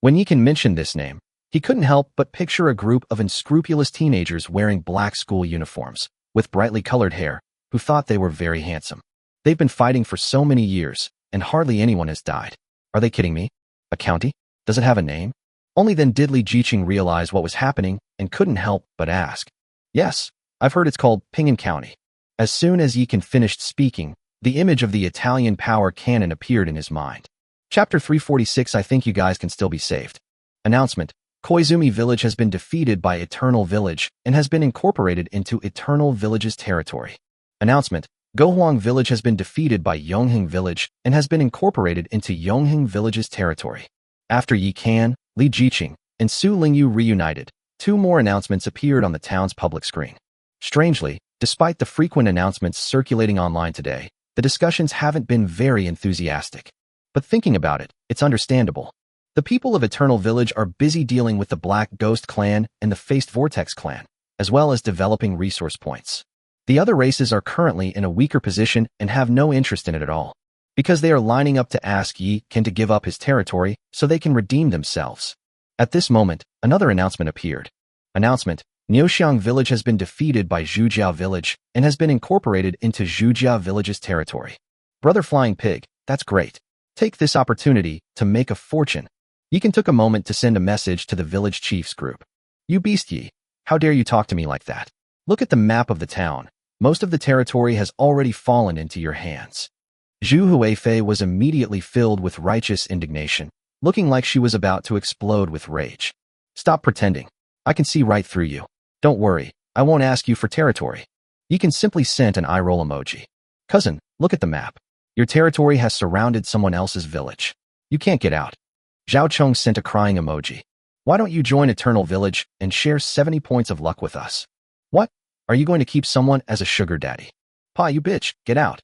When Yikan mentioned this name, he couldn't help but picture a group of unscrupulous teenagers wearing black school uniforms, with brightly colored hair, who thought they were very handsome. They've been fighting for so many years, and hardly anyone has died. Are they kidding me? A county? Does it have a name? Only then did Li Jiqing realize what was happening and couldn't help but ask. Yes, I've heard it's called Pingan County. As soon as Yikan finished speaking, the image of the Italian power cannon appeared in his mind. Chapter 346. I think you guys can still be saved. Announcement. Koizumi Village has been defeated by Eternal Village and has been incorporated into Eternal Village's territory. Announcement. Gohuang Village has been defeated by Yongheng Village and has been incorporated into Yongheng Village's territory. After Yikan, Li Jiqing, and Su Lingyu reunited, two more announcements appeared on the town's public screen. Strangely, despite the frequent announcements circulating online today, the discussions haven't been very enthusiastic. But thinking about it, it's understandable. The people of Eternal Village are busy dealing with the Black Ghost clan and the Faced Vortex clan, as well as developing resource points. The other races are currently in a weaker position and have no interest in it at all, because they are lining up to ask Yikan to give up his territory so they can redeem themselves. At this moment, another announcement appeared. Announcement. Niuxiang Village has been defeated by Zhujiao Village and has been incorporated into Zhujiao Village's territory. Brother Flying Pig, that's great. Take this opportunity to make a fortune. Yikan took a moment to send a message to the village chiefs group. You beast ye, how dare you talk to me like that? Look at the map of the town. Most of the territory has already fallen into your hands. Zhu Huifei was immediately filled with righteous indignation, looking like she was about to explode with rage. Stop pretending. I can see right through you. Don't worry, I won't ask you for territory. Yikan simply sent an eye-roll emoji. Cousin, look at the map. Your territory has surrounded someone else's village. You can't get out. Zhao Chong sent a crying emoji. Why don't you join Eternal Village and share 70 points of luck with us? What? Are you going to keep someone as a sugar daddy? Pa, you bitch, get out.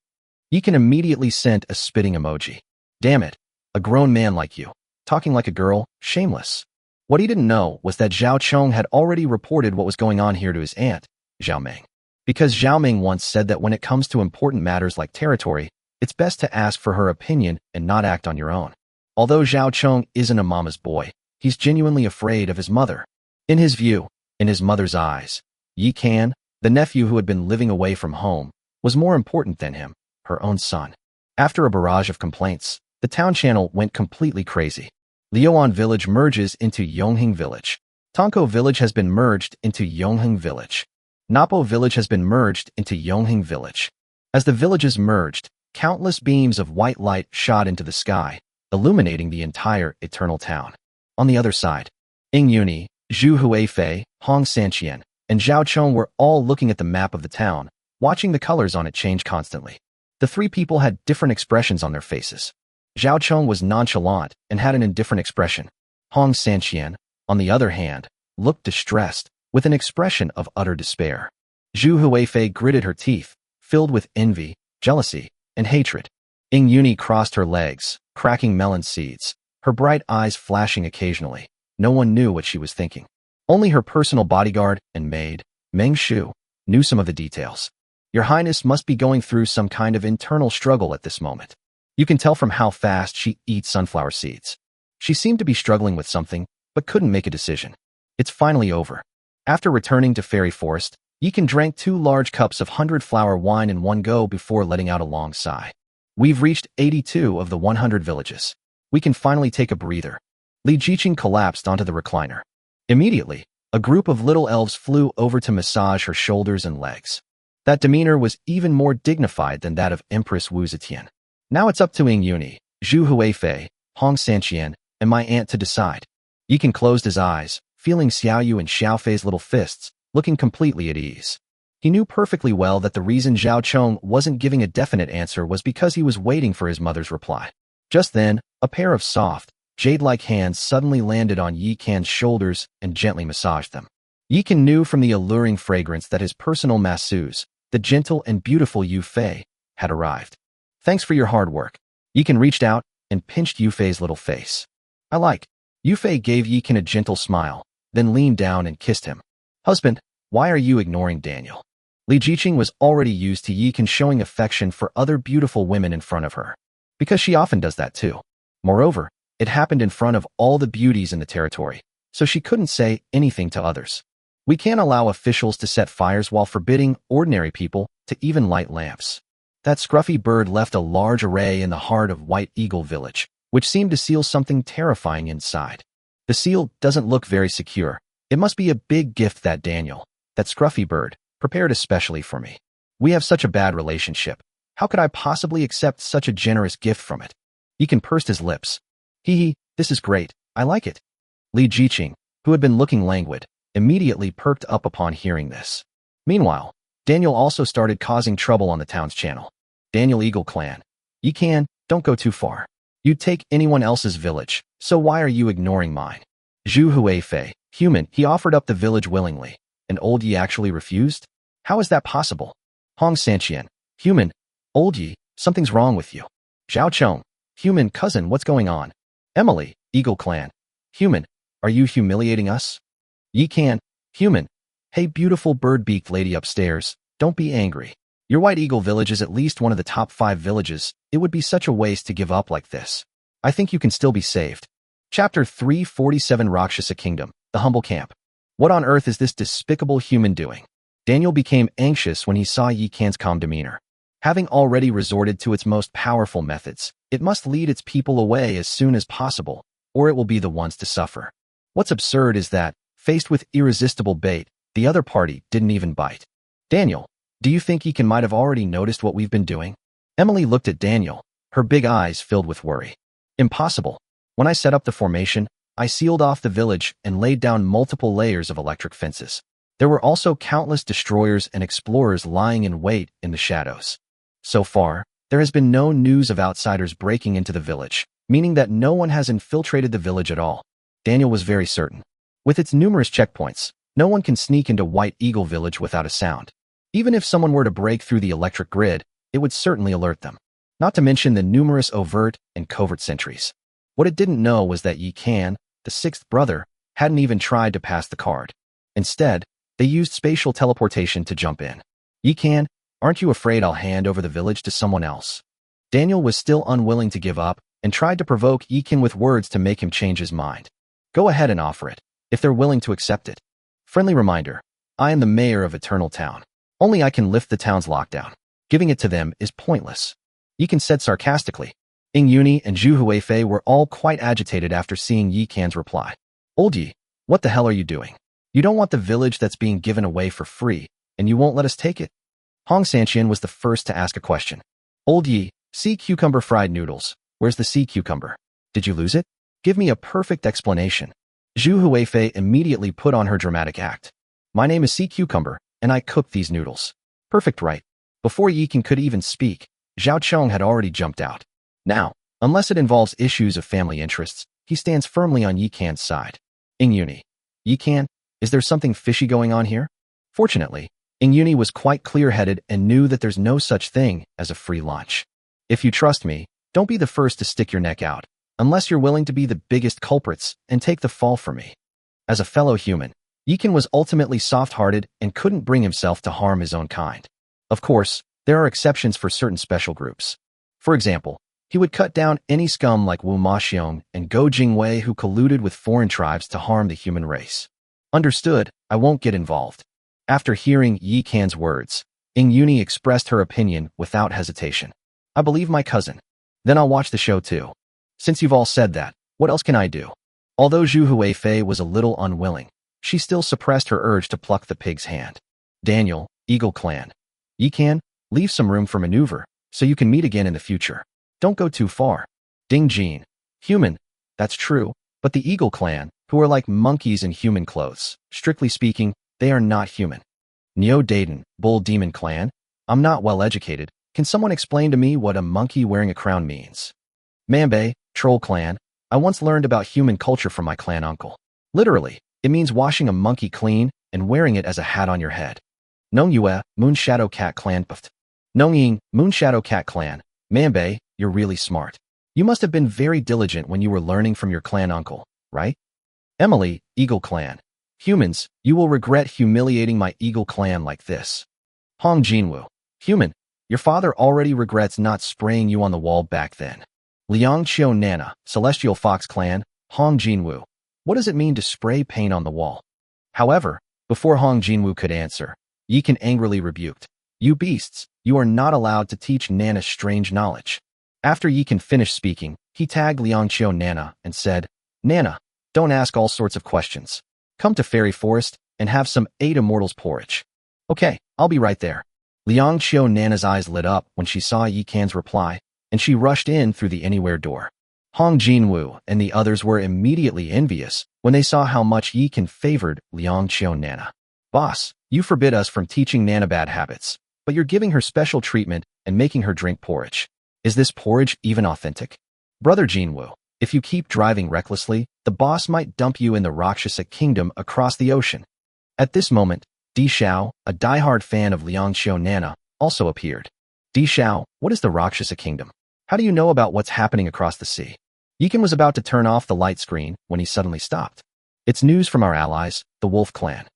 Yikan immediately sent a spitting emoji. Damn it, a grown man like you, talking like a girl, shameless. What he didn't know was that Zhao Chong had already reported what was going on here to his aunt, Zhao Meng. Because Zhao Meng once said that when it comes to important matters like territory, it's best to ask for her opinion and not act on your own. Although Zhao Chong isn't a mama's boy, he's genuinely afraid of his mother. In his view, in his mother's eyes, Yikan, the nephew who had been living away from home, was more important than him, her own son. After a barrage of complaints, the town channel went completely crazy. Liuan Village merges into Yongheng Village. Tonko Village has been merged into Yongheng Village. Napo Village has been merged into Yongheng Village. As the villages merged, countless beams of white light shot into the sky, illuminating the entire Eternal Town. On the other side, Ing Yuni, Zhu Huifei, Hong Sanqian, and Zhao Chong were all looking at the map of the town, watching the colors on it change constantly. The three people had different expressions on their faces. Zhao Chong was nonchalant and had an indifferent expression. Hong Sanqian, on the other hand, looked distressed, with an expression of utter despair. Zhu Huifei gritted her teeth, filled with envy, jealousy, and hatred. Ing Yuni crossed her legs, cracking melon seeds, her bright eyes flashing occasionally. No one knew what she was thinking. Only her personal bodyguard and maid, Meng Shu, knew some of the details. Your Highness must be going through some kind of internal struggle at this moment. You can tell from how fast she eats sunflower seeds. She seemed to be struggling with something, but couldn't make a decision. It's finally over. After returning to Fairy Forest, Yikan drank 2 large cups of 100-flower wine in one go before letting out a long sigh. We've reached 82 of the 100 villages. We can finally take a breather. Li Jiqing collapsed onto the recliner. Immediately, a group of little elves flew over to massage her shoulders and legs. That demeanor was even more dignified than that of Empress Wu Zetian. Now it's up to Ing Yuni, Zhu Huifei, Hong Sanqian, and my aunt to decide. Yikan closed his eyes, feeling Xiaoyu and Xiaofei's little fists, looking completely at ease. He knew perfectly well that the reason Zhao Chong wasn't giving a definite answer was because he was waiting for his mother's reply. Just then, a pair of soft, jade-like hands suddenly landed on Yi Kan's shoulders and gently massaged them. Yi Kan knew from the alluring fragrance that his personal masseuse, the gentle and beautiful Yu Fei, had arrived. Thanks for your hard work. Yi Kan reached out and pinched Yu Fei's little face. I like. Yu Fei gave Yi Kan a gentle smile, then leaned down and kissed him. Husband, why are you ignoring Daniel? Li Jiqing was already used to Yi Kan showing affection for other beautiful women in front of her, because she often does that too. Moreover, it happened in front of all the beauties in the territory, so she couldn't say anything to others. We can't allow officials to set fires while forbidding ordinary people to even light lamps. That scruffy bird left a large array in the heart of White Eagle Village, which seemed to seal something terrifying inside. The seal doesn't look very secure. It must be a big gift that Daniel, that scruffy bird, prepared especially for me. We have such a bad relationship. How could I possibly accept such a generous gift from it? Yi Kan pursed his lips. Hee, this is great. I like it. Li Jiqing, who had been looking languid, immediately perked up upon hearing this. Meanwhile, Daniel also started causing trouble on the town's channel. Daniel Eagle Clan. Yi Kan, don't go too far. You'd take anyone else's village, so why are you ignoring mine? Zhu Huifei, human, he offered up the village willingly, and old Yi actually refused? How is that possible? Hong Sanqian, human, old Yi, something's wrong with you. Zhao Chong, human cousin, what's going on? Emily, Eagle Clan, human, are you humiliating us? Yi Kan, human, hey beautiful bird-beaked lady upstairs, don't be angry. Your White Eagle Village is at least one of the top 5 villages. It would be such a waste to give up like this. I think you can still be saved. Chapter 347 Rakshasa Kingdom, the Humble Camp. What on earth is this despicable human doing? Daniel became anxious when he saw Yi Kan's calm demeanor. Having already resorted to its most powerful methods, it must lead its people away as soon as possible, or it will be the ones to suffer. What's absurd is that, faced with irresistible bait, the other party didn't even bite. Daniel, do you think Yi Kan might have already noticed what we've been doing? Emily looked at Daniel, her big eyes filled with worry. Impossible. When I set up the formation, I sealed off the village and laid down multiple layers of electric fences. There were also countless destroyers and explorers lying in wait in the shadows. So far, there has been no news of outsiders breaking into the village, meaning that no one has infiltrated the village at all. Daniel was very certain. With its numerous checkpoints, no one can sneak into White Eagle Village without a sound. Even if someone were to break through the electric grid, it would certainly alert them. Not to mention the numerous overt and covert sentries. What it didn't know was that Yi Kan, the 6th brother, hadn't even tried to pass the card. Instead, they used spatial teleportation to jump in. Yi Kan, aren't you afraid I'll hand over the village to someone else? Daniel was still unwilling to give up and tried to provoke Yi Kan with words to make him change his mind. Go ahead and offer it, if they're willing to accept it. Friendly reminder, I am the mayor of Eternal Town. Only I can lift the town's lockdown. Giving it to them is pointless. Yi Kan said sarcastically. Ying Yuni and Zhu Huifei were all quite agitated after seeing Yi Kan's reply. Old Yi, what the hell are you doing? You don't want the village that's being given away for free, and you won't let us take it? Hong Sanqian was the first to ask a question. Old Yi, sea cucumber fried noodles. Where's the sea cucumber? Did you lose it? Give me a perfect explanation. Zhu Huifei immediately put on her dramatic act. My name is Sea Cucumber, and I cooked these noodles. Perfect, right? Before Yi Kan could even speak, Zhao Chong had already jumped out. Now, unless it involves issues of family interests, he stands firmly on Yi Kan's side. Ying Yuni. Yi Kan, is there something fishy going on here? Fortunately, Ying Yuni was quite clear-headed and knew that there's no such thing as a free lunch. If you trust me, don't be the first to stick your neck out, unless you're willing to be the biggest culprits and take the fall for me. As a fellow human, Yi Kan was ultimately soft-hearted and couldn't bring himself to harm his own kind. Of course, there are exceptions for certain special groups. For example, he would cut down any scum like Wu Maxiong and Go Jingwei who colluded with foreign tribes to harm the human race. Understood, I won't get involved. After hearing Yi Kan's words, Ying Yuni expressed her opinion without hesitation. I believe my cousin. Then I'll watch the show too. Since you've all said that, what else can I do? Although Zhu Huifei was a little unwilling, she still suppressed her urge to pluck the pig's hand. Daniel, Eagle Clan. Yi Kan, leave some room for maneuver, so you can meet again in the future. Don't go too far. Ding Jin. Human. That's true, but the Eagle Clan, who are like monkeys in human clothes, strictly speaking, They are not human. Neo Dayton, Bull Demon Clan. I'm not well educated. Can someone explain to me what a monkey wearing a crown means? Manbei, Troll Clan. I once learned about human culture from my clan uncle. Literally, it means washing a monkey clean and wearing it as a hat on your head. Nongyue, Moonshadow Cat Clan. Nongying, Moonshadow Cat Clan. Manbei, you're really smart. You must have been very diligent when you were learning from your clan uncle, right? Emily, Eagle Clan. Humans, you will regret humiliating my Eagle Clan like this. Hong Jinwoo. Human, your father already regrets not spraying you on the wall back then. Liang Qiu Nana, Celestial Fox Clan. Hong Jinwoo. What does it mean to spray paint on the wall? However, before Hong Jinwoo could answer, Yikan angrily rebuked. You beasts, you are not allowed to teach Nana strange knowledge. After Yikan finished speaking, he tagged Liang Qiu Nana and said, Nana, don't ask all sorts of questions. Come to Fairy Forest and have some 8 Immortals porridge. Okay, I'll be right there. Liang Qiu Nana's eyes lit up when she saw Yikan's reply, and she rushed in through the anywhere door. Hong Jinwoo and the others were immediately envious when they saw how much Yikan favored Liang Qiu Nana. Boss, you forbid us from teaching Nana bad habits, but you're giving her special treatment and making her drink porridge. Is this porridge even authentic? Brother Jinwoo, if you keep driving recklessly, the boss might dump you in the Rakshasa kingdom across the ocean. At this moment, Di Xiao, a diehard fan of Liang Qiu Nana, also appeared. Di Xiao, what is the Rakshasa kingdom? How do you know about what's happening across the sea? Yikan was about to turn off the light screen when he suddenly stopped. It's news from our allies, the Wolf Clan.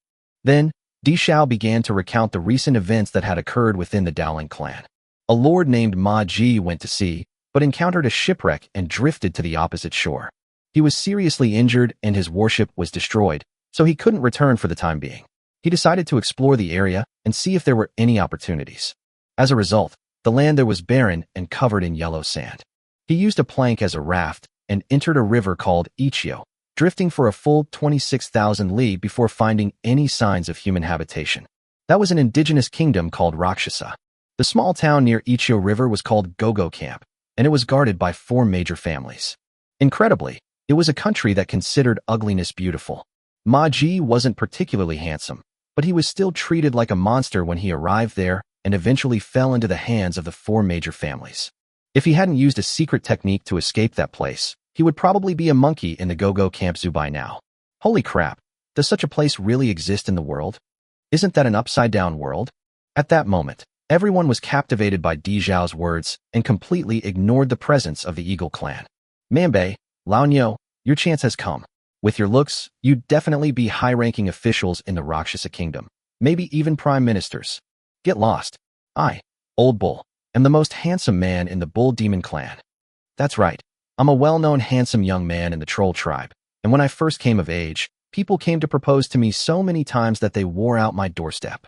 Then, Di Xiao began to recount the recent events that had occurred within the Dowling clan. A lord named Ma Ji went to sea, but encountered a shipwreck and drifted to the opposite shore. He was seriously injured and his warship was destroyed, so he couldn't return for the time being. He decided to explore the area and see if there were any opportunities. As a result, the land there was barren and covered in yellow sand. He used a plank as a raft and entered a river called Ichio, drifting for a full 26,000 li before finding any signs of human habitation. That was an indigenous kingdom called Rakshasa. The small town near Ichio River was called Gogo Camp, and it was guarded by 4 major families. Incredibly, it was a country that considered ugliness beautiful. Ma Ji wasn't particularly handsome, but he was still treated like a monster when he arrived there and eventually fell into the hands of the 4 major families. If he hadn't used a secret technique to escape that place, he would probably be a monkey in the Gogo Camp Zoo by now. Holy crap, does such a place really exist in the world? Isn't that an upside-down world? At that moment, everyone was captivated by Di Xiao's words and completely ignored the presence of the Eagle Clan. Manbei, Laonyo, your chance has come. With your looks, you'd definitely be high-ranking officials in the Rakshasa Kingdom, maybe even prime ministers. Get lost. I, Old Bull, am the most handsome man in the Bull Demon Clan. That's right. I'm a well-known handsome young man in the Troll tribe, and when I first came of age, people came to propose to me so many times that they wore out my doorstep.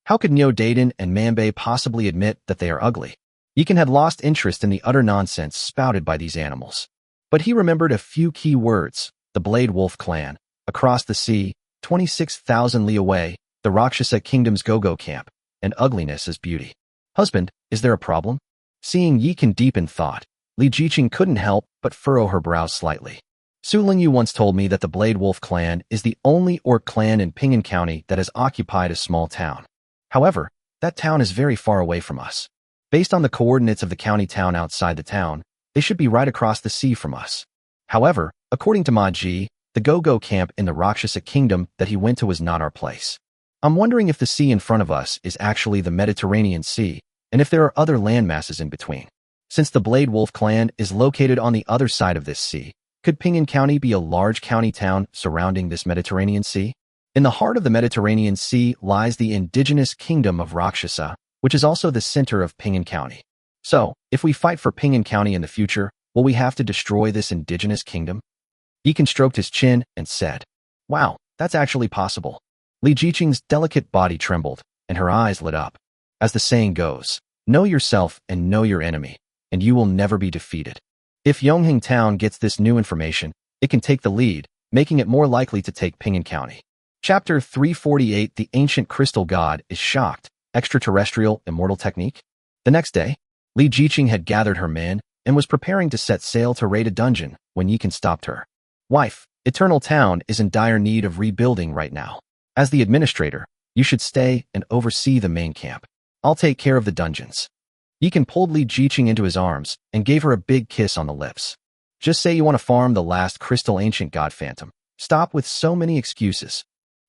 How could Neo Dayton and Manbei possibly admit that they are ugly? Yikan had lost interest in the utter nonsense spouted by these animals. But he remembered a few key words: the Blade Wolf Clan, across the sea, 26,000 li away, the Rakshasa Kingdom's Gogo Camp, and ugliness as beauty. Husband, is there a problem? Seeing Yikan deep in thought, Li Jiqing couldn't help but furrow her brows slightly. Su Lingyu once told me that the Blade Wolf Clan is the only orc clan in Pingan County that has occupied a small town. However, that town is very far away from us. Based on the coordinates of the county town outside the town, they should be right across the sea from us. However, according to Ma Ji, the Gogo Camp in the Rakshasa Kingdom that he went to was not our place. I'm wondering if the sea in front of us is actually the Mediterranean Sea, and if there are other landmasses in between. Since the Blade Wolf Clan is located on the other side of this sea, could Pingan County be a large county town surrounding this Mediterranean Sea? In the heart of the Mediterranean Sea lies the indigenous kingdom of Rakshasa, which is also the center of Pingan County. So, if we fight for Pingan County in the future, will we have to destroy this indigenous kingdom? Yikan stroked his chin and said, "Wow, that's actually possible." Li Jiqing's delicate body trembled, and her eyes lit up. As the saying goes, know yourself and know your enemy, and you will never be defeated. If Yongheng Town gets this new information, it can take the lead, making it more likely to take Pingan County. Chapter 348 The Ancient Crystal God is Shocked, Extraterrestrial Immortal Technique? The next day, Li Jiqing had gathered her men and was preparing to set sail to raid a dungeon when Yikan stopped her. "Wife, Eternal Town is in dire need of rebuilding right now. As the administrator, you should stay and oversee the main camp. I'll take care of the dungeons. Yikan pulled Li Jiqing into his arms and gave her a big kiss on the lips. Just say you want to farm the last crystal ancient god phantom. Stop with so many excuses.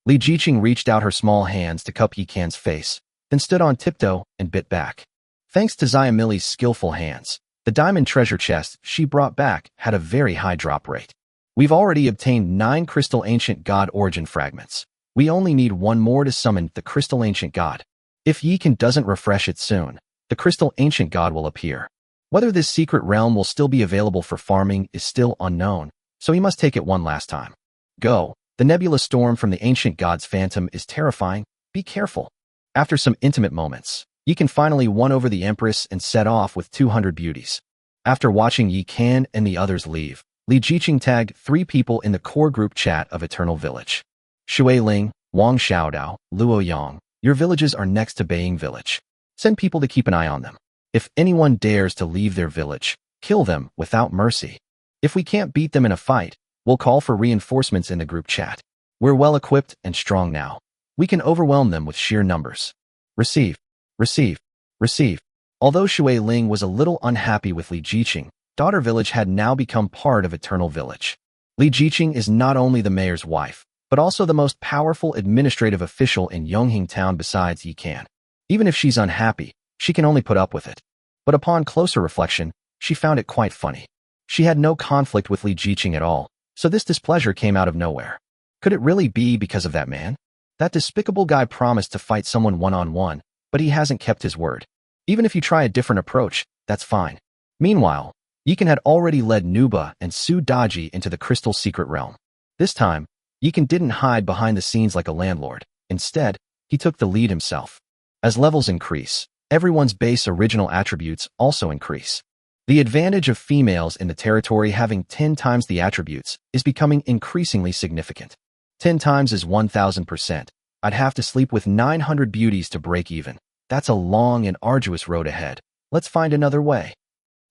Li Jiqing reached out her small hands to cup Yikan's face, then stood on tiptoe and bit back. Thanks to Xiamili's skillful hands, the diamond treasure chest she brought back had a very high drop rate. We've already obtained 9 crystal ancient god origin fragments. We only need 1 more to summon the crystal ancient god. If Yikan doesn't refresh it soon, the crystal ancient god will appear. Whether this secret realm will still be available for farming is still unknown, so he must take it one last time. Go. The nebulous storm from the ancient god's phantom is terrifying. Be careful. After some intimate moments, Yikan finally won over the Empress and set off with 200 beauties. After watching Yikan and the others leave, Li Jiqing tagged 3 people in the core group chat of Eternal Village. Shui Ling, Wang Xiaodao, Luo Yang, your villages are next to Beiying Village. Send people to keep an eye on them. If anyone dares to leave their village, kill them without mercy. If we can't beat them in a fight, we'll call for reinforcements in the group chat. We're well equipped and strong now. We can overwhelm them with sheer numbers. Receive. Receive. Receive. Although Shui Ling was a little unhappy with Li Jiqing, Daughter Village had now become part of Eternal Village. Li Jiqing is not only the mayor's wife, but also the most powerful administrative official in Yonghing Town besides Yikan. Even if she's unhappy, she can only put up with it. But upon closer reflection, she found it quite funny. She had no conflict with Li Jiqing at all, so this displeasure came out of nowhere. Could it really be because of that man? That despicable guy promised to fight someone one-on-one, but he hasn't kept his word. Even if you try a different approach, that's fine. Meanwhile, Yikan had already led Nuba and Su Daji into the Crystal Secret Realm. This time, Yikan didn't hide behind the scenes like a landlord. Instead, he took the lead himself. As levels increase, everyone's base original attributes also increase. The advantage of females in the territory having 10 times the attributes is becoming increasingly significant. 10 times is 1000%. I'd have to sleep with 900 beauties to break even. That's a long and arduous road ahead. Let's find another way.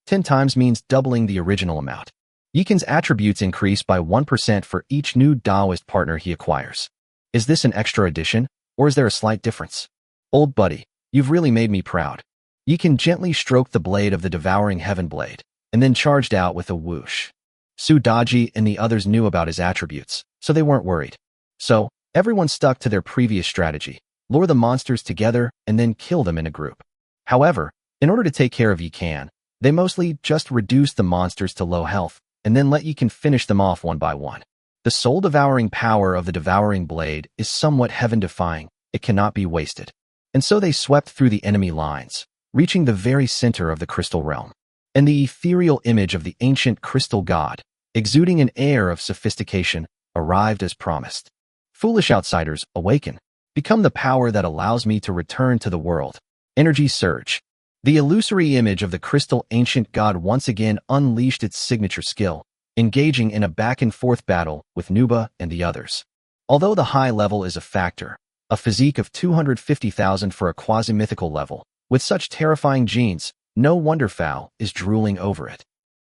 10 times means doubling the original amount. Yikan's attributes increase by 1% for each new Taoist partner he acquires. Is this an extra addition, or is there a slight difference? Old buddy, you've really made me proud. Yikan gently stroked the blade of the devouring heaven blade, and then charged out with a whoosh. Su Daji and the others knew about his attributes, so they weren't worried. So, everyone stuck to their previous strategy, lure the monsters together and then kill them in a group. However, in order to take care of Yikan, they mostly just reduced the monsters to low health, and then let Yikan finish them off one by one. The soul-devouring power of the devouring blade is somewhat heaven-defying. It cannot be wasted. And so they swept through the enemy lines, reaching the very center of the crystal realm. And the ethereal image of the ancient crystal god, exuding an air of sophistication, arrived as promised. Foolish outsiders, awaken. Become the power that allows me to return to the world. Energy surge. The illusory image of the crystal ancient god once again unleashed its signature skill, engaging in a back-and-forth battle with Nuba and the others. Although the high level is a factor, a physique of 250,000 for a quasi-mythical level, with such terrifying genes, no wonder Fowl is drooling over it.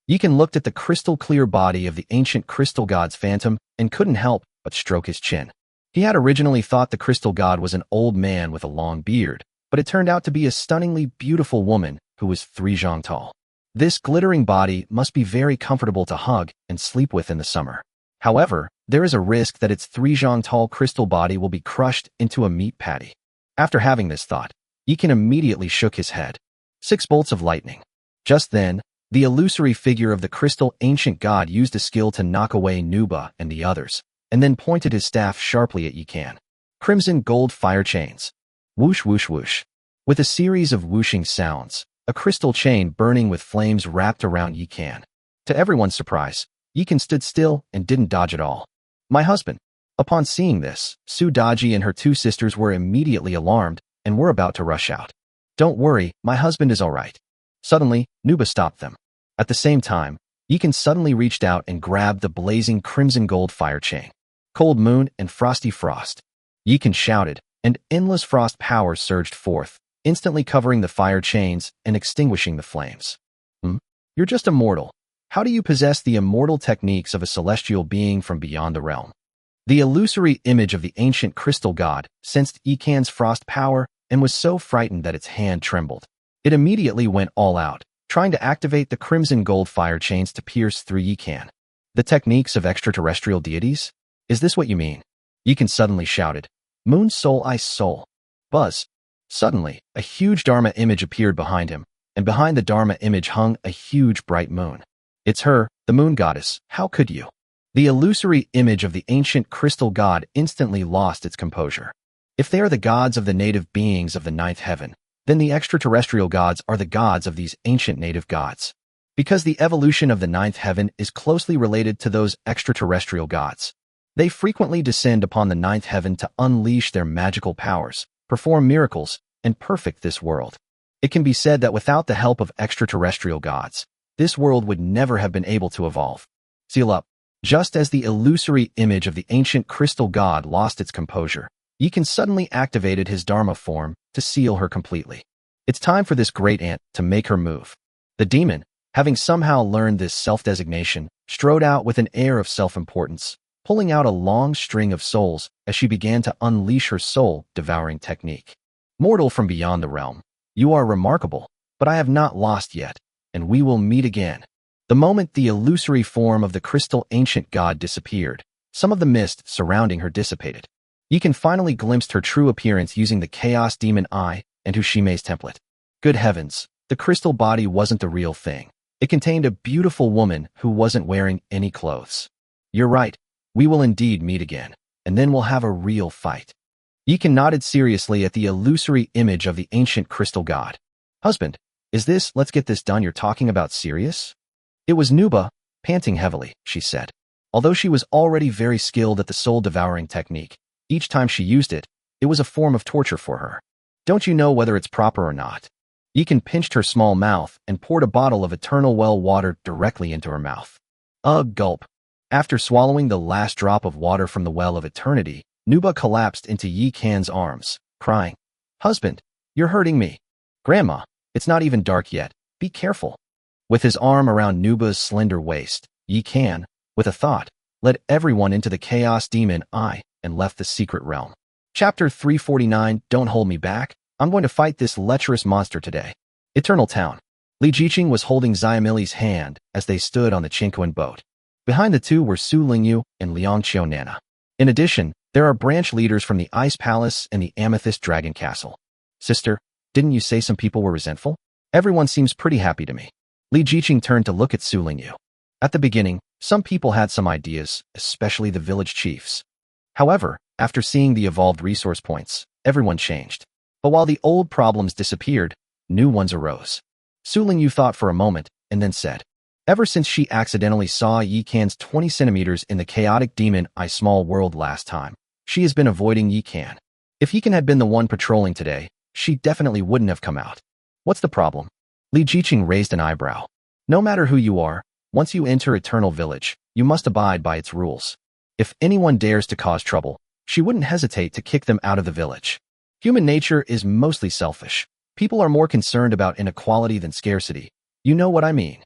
Yikan looked at the crystal-clear body of the ancient crystal god's phantom and couldn't help but stroke his chin. He had originally thought the crystal god was an old man with a long beard, but it turned out to be a stunningly beautiful woman who was 3 zhang tall. This glittering body must be very comfortable to hug and sleep with in the summer. However, there is a risk that its 3 zhang tall crystal body will be crushed into a meat patty. After having this thought, Yikan immediately shook his head. 6 bolts of lightning. Just then, the illusory figure of the crystal ancient god used a skill to knock away Nuba and the others, and then pointed his staff sharply at Yikan. Crimson gold fire chains. Whoosh whoosh whoosh. With a series of whooshing sounds, a crystal chain burning with flames wrapped around Yikan. To everyone's surprise, Yikan stood still and didn't dodge at all. My husband. Upon seeing this, Su Daji and her 2 sisters were immediately alarmed and were about to rush out. Don't worry, my husband is all right. Suddenly, Nuba stopped them. At the same time, Yikan suddenly reached out and grabbed the blazing crimson gold fire chain. Cold moon and frosty frost. Yikan shouted, and endless frost power surged forth, instantly covering the fire chains and extinguishing the flames. You're just a mortal. How do you possess the immortal techniques of a celestial being from beyond the realm? The illusory image of the ancient crystal god sensed Yikan's frost power and was so frightened that its hand trembled. It immediately went all out, trying to activate the crimson gold fire chains to pierce through Yikan. The techniques of extraterrestrial deities? Is this what you mean? Yikan suddenly shouted. Moon soul ice soul. Buzz. Suddenly, a huge Dharma image appeared behind him, and behind the Dharma image hung a huge bright moon. It's her, the moon goddess, how could you? The illusory image of the ancient crystal god instantly lost its composure. If they are the gods of the native beings of the ninth heaven, then the extraterrestrial gods are the gods of these ancient native gods. Because the evolution of the ninth heaven is closely related to those extraterrestrial gods. They frequently descend upon the ninth heaven to unleash their magical powers, perform miracles, and perfect this world. It can be said that without the help of extraterrestrial gods, this world would never have been able to evolve. Seal up. Just as the illusory image of the ancient crystal god lost its composure, Yikan suddenly activated his Dharma form to seal her completely. It's time for this great ant to make her move. The demon, having somehow learned this self-designation, strode out with an air of self-importance, pulling out a long string of souls as she began to unleash her soul-devouring technique. Mortal from beyond the realm, you are remarkable, but I have not lost yet, and we will meet again. The moment the illusory form of the crystal ancient god disappeared, some of the mist surrounding her dissipated. Yikan finally glimpsed her true appearance using the Chaos Demon Eye and Hushime's template. Good heavens, the crystal body wasn't the real thing. It contained a beautiful woman who wasn't wearing any clothes. You're right, we will indeed meet again, and then we'll have a real fight. Yikan nodded seriously at the illusory image of the ancient crystal god. Husband, is this, let's get this done, you're talking about serious? It was Nuba, panting heavily, she said. Although she was already very skilled at the soul-devouring technique, each time she used it, it was a form of torture for her. Don't you know whether it's proper or not? Yikan pinched her small mouth and poured a bottle of eternal well water directly into her mouth. Gulp. After swallowing the last drop of water from the well of eternity, Nuba collapsed into Yikan's arms, crying, Husband, you're hurting me. Grandma, it's not even dark yet. Be careful. With his arm around Nuba's slender waist, Yikan, with a thought, led everyone into the Chaos Demon Eye and left the secret realm. Chapter 349, Don't Hold Me Back. I'm going to fight this lecherous monster today. Eternal Town. Li Jiqing was holding Xiamili's hand as they stood on the Chinquan boat. Behind the two were Su Lingyu and Liang Qiu-Nana. In addition, there are branch leaders from the Ice Palace and the Amethyst Dragon Castle. Sister, didn't you say some people were resentful? Everyone seems pretty happy to me. Li Jiqing turned to look at Su Lingyu. At the beginning, some people had some ideas, especially the village chiefs. However, after seeing the evolved resource points, everyone changed. But while the old problems disappeared, new ones arose. Su Lingyu thought for a moment, and then said, Ever since she accidentally saw Yikan's 20 centimeters in the chaotic demon Eye Small World last time, she has been avoiding Yikan. If Yikan had been the one patrolling today, she definitely wouldn't have come out. What's the problem? Li Jiqing raised an eyebrow. No matter who you are, once you enter Eternal Village, you must abide by its rules. If anyone dares to cause trouble, she wouldn't hesitate to kick them out of the village. Human nature is mostly selfish. People are more concerned about inequality than scarcity. You know what I mean.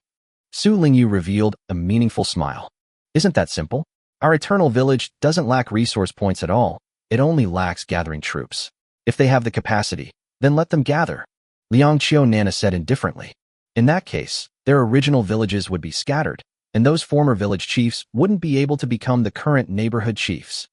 Su Lingyu revealed a meaningful smile. Isn't that simple? Our Eternal Village doesn't lack resource points at all. It only lacks gathering troops. If they have the capacity, then let them gather. Liang Qiu-Nana said indifferently. In that case, their original villages would be scattered, and those former village chiefs wouldn't be able to become the current neighborhood chiefs.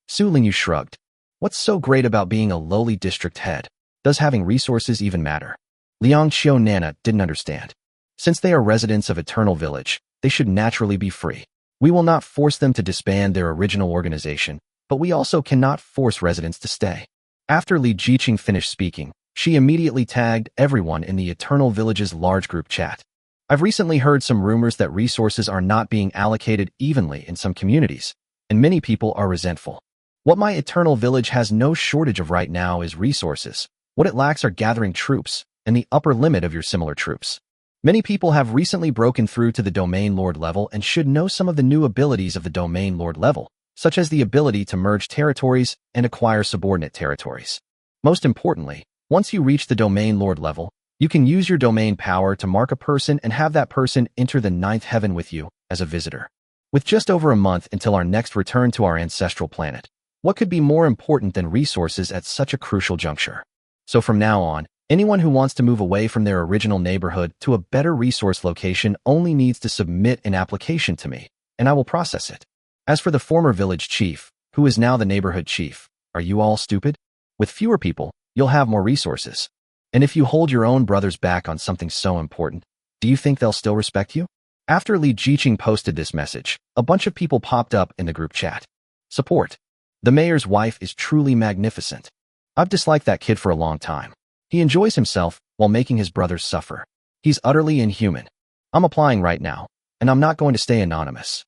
Su Lingyu shrugged. What's so great about being a lowly district head? Does having resources even matter? Liang Qiu-Nana didn't understand. Since they are residents of Eternal Village, they should naturally be free. We will not force them to disband their original organization, but we also cannot force residents to stay. After Li Jiqing finished speaking, she immediately tagged everyone in the Eternal Village's large group chat. I've recently heard some rumors that resources are not being allocated evenly in some communities, and many people are resentful. What my Eternal Village has no shortage of right now is resources. What it lacks are gathering troops, and the upper limit of your similar troops. Many people have recently broken through to the Domain Lord level and should know some of the new abilities of the Domain Lord level, such as the ability to merge territories and acquire subordinate territories. Most importantly, once you reach the Domain Lord level, you can use your domain power to mark a person and have that person enter the ninth heaven with you as a visitor. With just over a month until our next return to our ancestral planet, what could be more important than resources at such a crucial juncture? So from now on, anyone who wants to move away from their original neighborhood to a better resource location only needs to submit an application to me, and I will process it. As for the former village chief, who is now the neighborhood chief, are you all stupid? With fewer people, you'll have more resources. And if you hold your own brothers back on something so important, do you think they'll still respect you? After Li Jiqing posted this message, a bunch of people popped up in the group chat. Support. The mayor's wife is truly magnificent. I've disliked that kid for a long time. He enjoys himself while making his brothers suffer. He's utterly inhuman. I'm applying right now, and I'm not going to stay anonymous.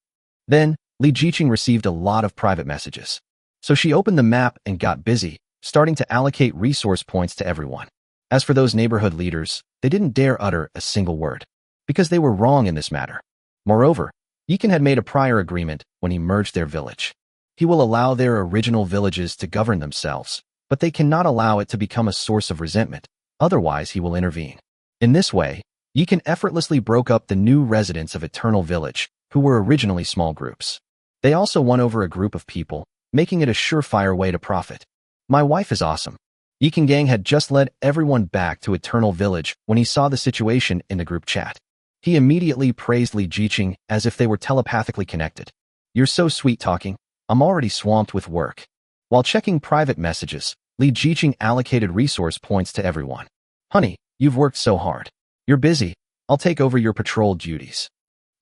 Then, Li Jiqing received a lot of private messages. So she opened the map and got busy, starting to allocate resource points to everyone. As for those neighborhood leaders, they didn't dare utter a single word, because they were wrong in this matter. Moreover, Yikan had made a prior agreement when he merged their village. He will allow their original villages to govern themselves, but they cannot allow it to become a source of resentment, otherwise he will intervene. In this way, Yikan effortlessly broke up the new residents of Eternal Village, who were originally small groups. They also won over a group of people, making it a surefire way to profit. My wife is awesome. Yikan Gang had just led everyone back to Eternal Village when he saw the situation in the group chat. He immediately praised Li Jiqing as if they were telepathically connected. You're so sweet talking. I'm already swamped with work. While checking private messages, Li Jiqing allocated resource points to everyone. Honey, you've worked so hard. You're busy. I'll take over your patrol duties.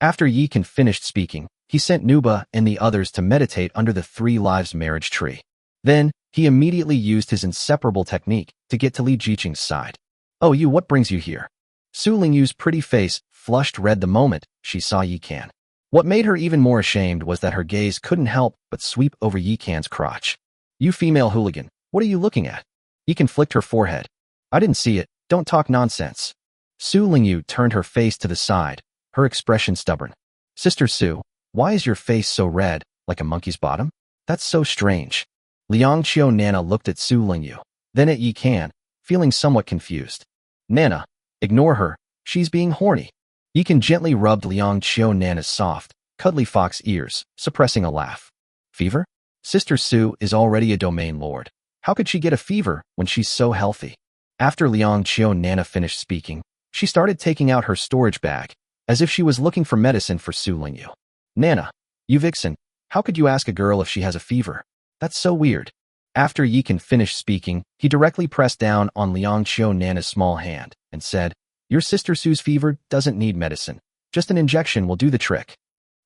After Yikan finished speaking, he sent Nuba and the others to meditate under the 3 Lives marriage tree. Then, he immediately used his inseparable technique to get to Li Jiqing's side. Oh, what brings you here? Su Lingyu's pretty face flushed red the moment she saw Yikan. What made her even more ashamed was that her gaze couldn't help but sweep over Yikan's crotch. You female hooligan, what are you looking at? Yikan flicked her forehead. I didn't see it, don't talk nonsense. Su Lingyu turned her face to the side, her expression stubborn. Sister Su, why is your face so red, like a monkey's bottom? That's so strange. Liang Qiu Nana looked at Su Lingyu, then at Yikan, feeling somewhat confused. Nana, ignore her, she's being horny. Yikan gently rubbed Liang Qiu Nana's soft, cuddly fox ears, suppressing a laugh. Fever? Sister Su is already a domain lord. How could she get a fever when she's so healthy? After Liang Qiu Nana finished speaking, she started taking out her storage bag, as if she was looking for medicine for Su Lingyu. Nana, you vixen, how could you ask a girl if she has a fever? That's so weird. After Yikan finished speaking, he directly pressed down on Liang Qiu Nana's small hand and said, Your sister Su's fever doesn't need medicine. Just an injection will do the trick.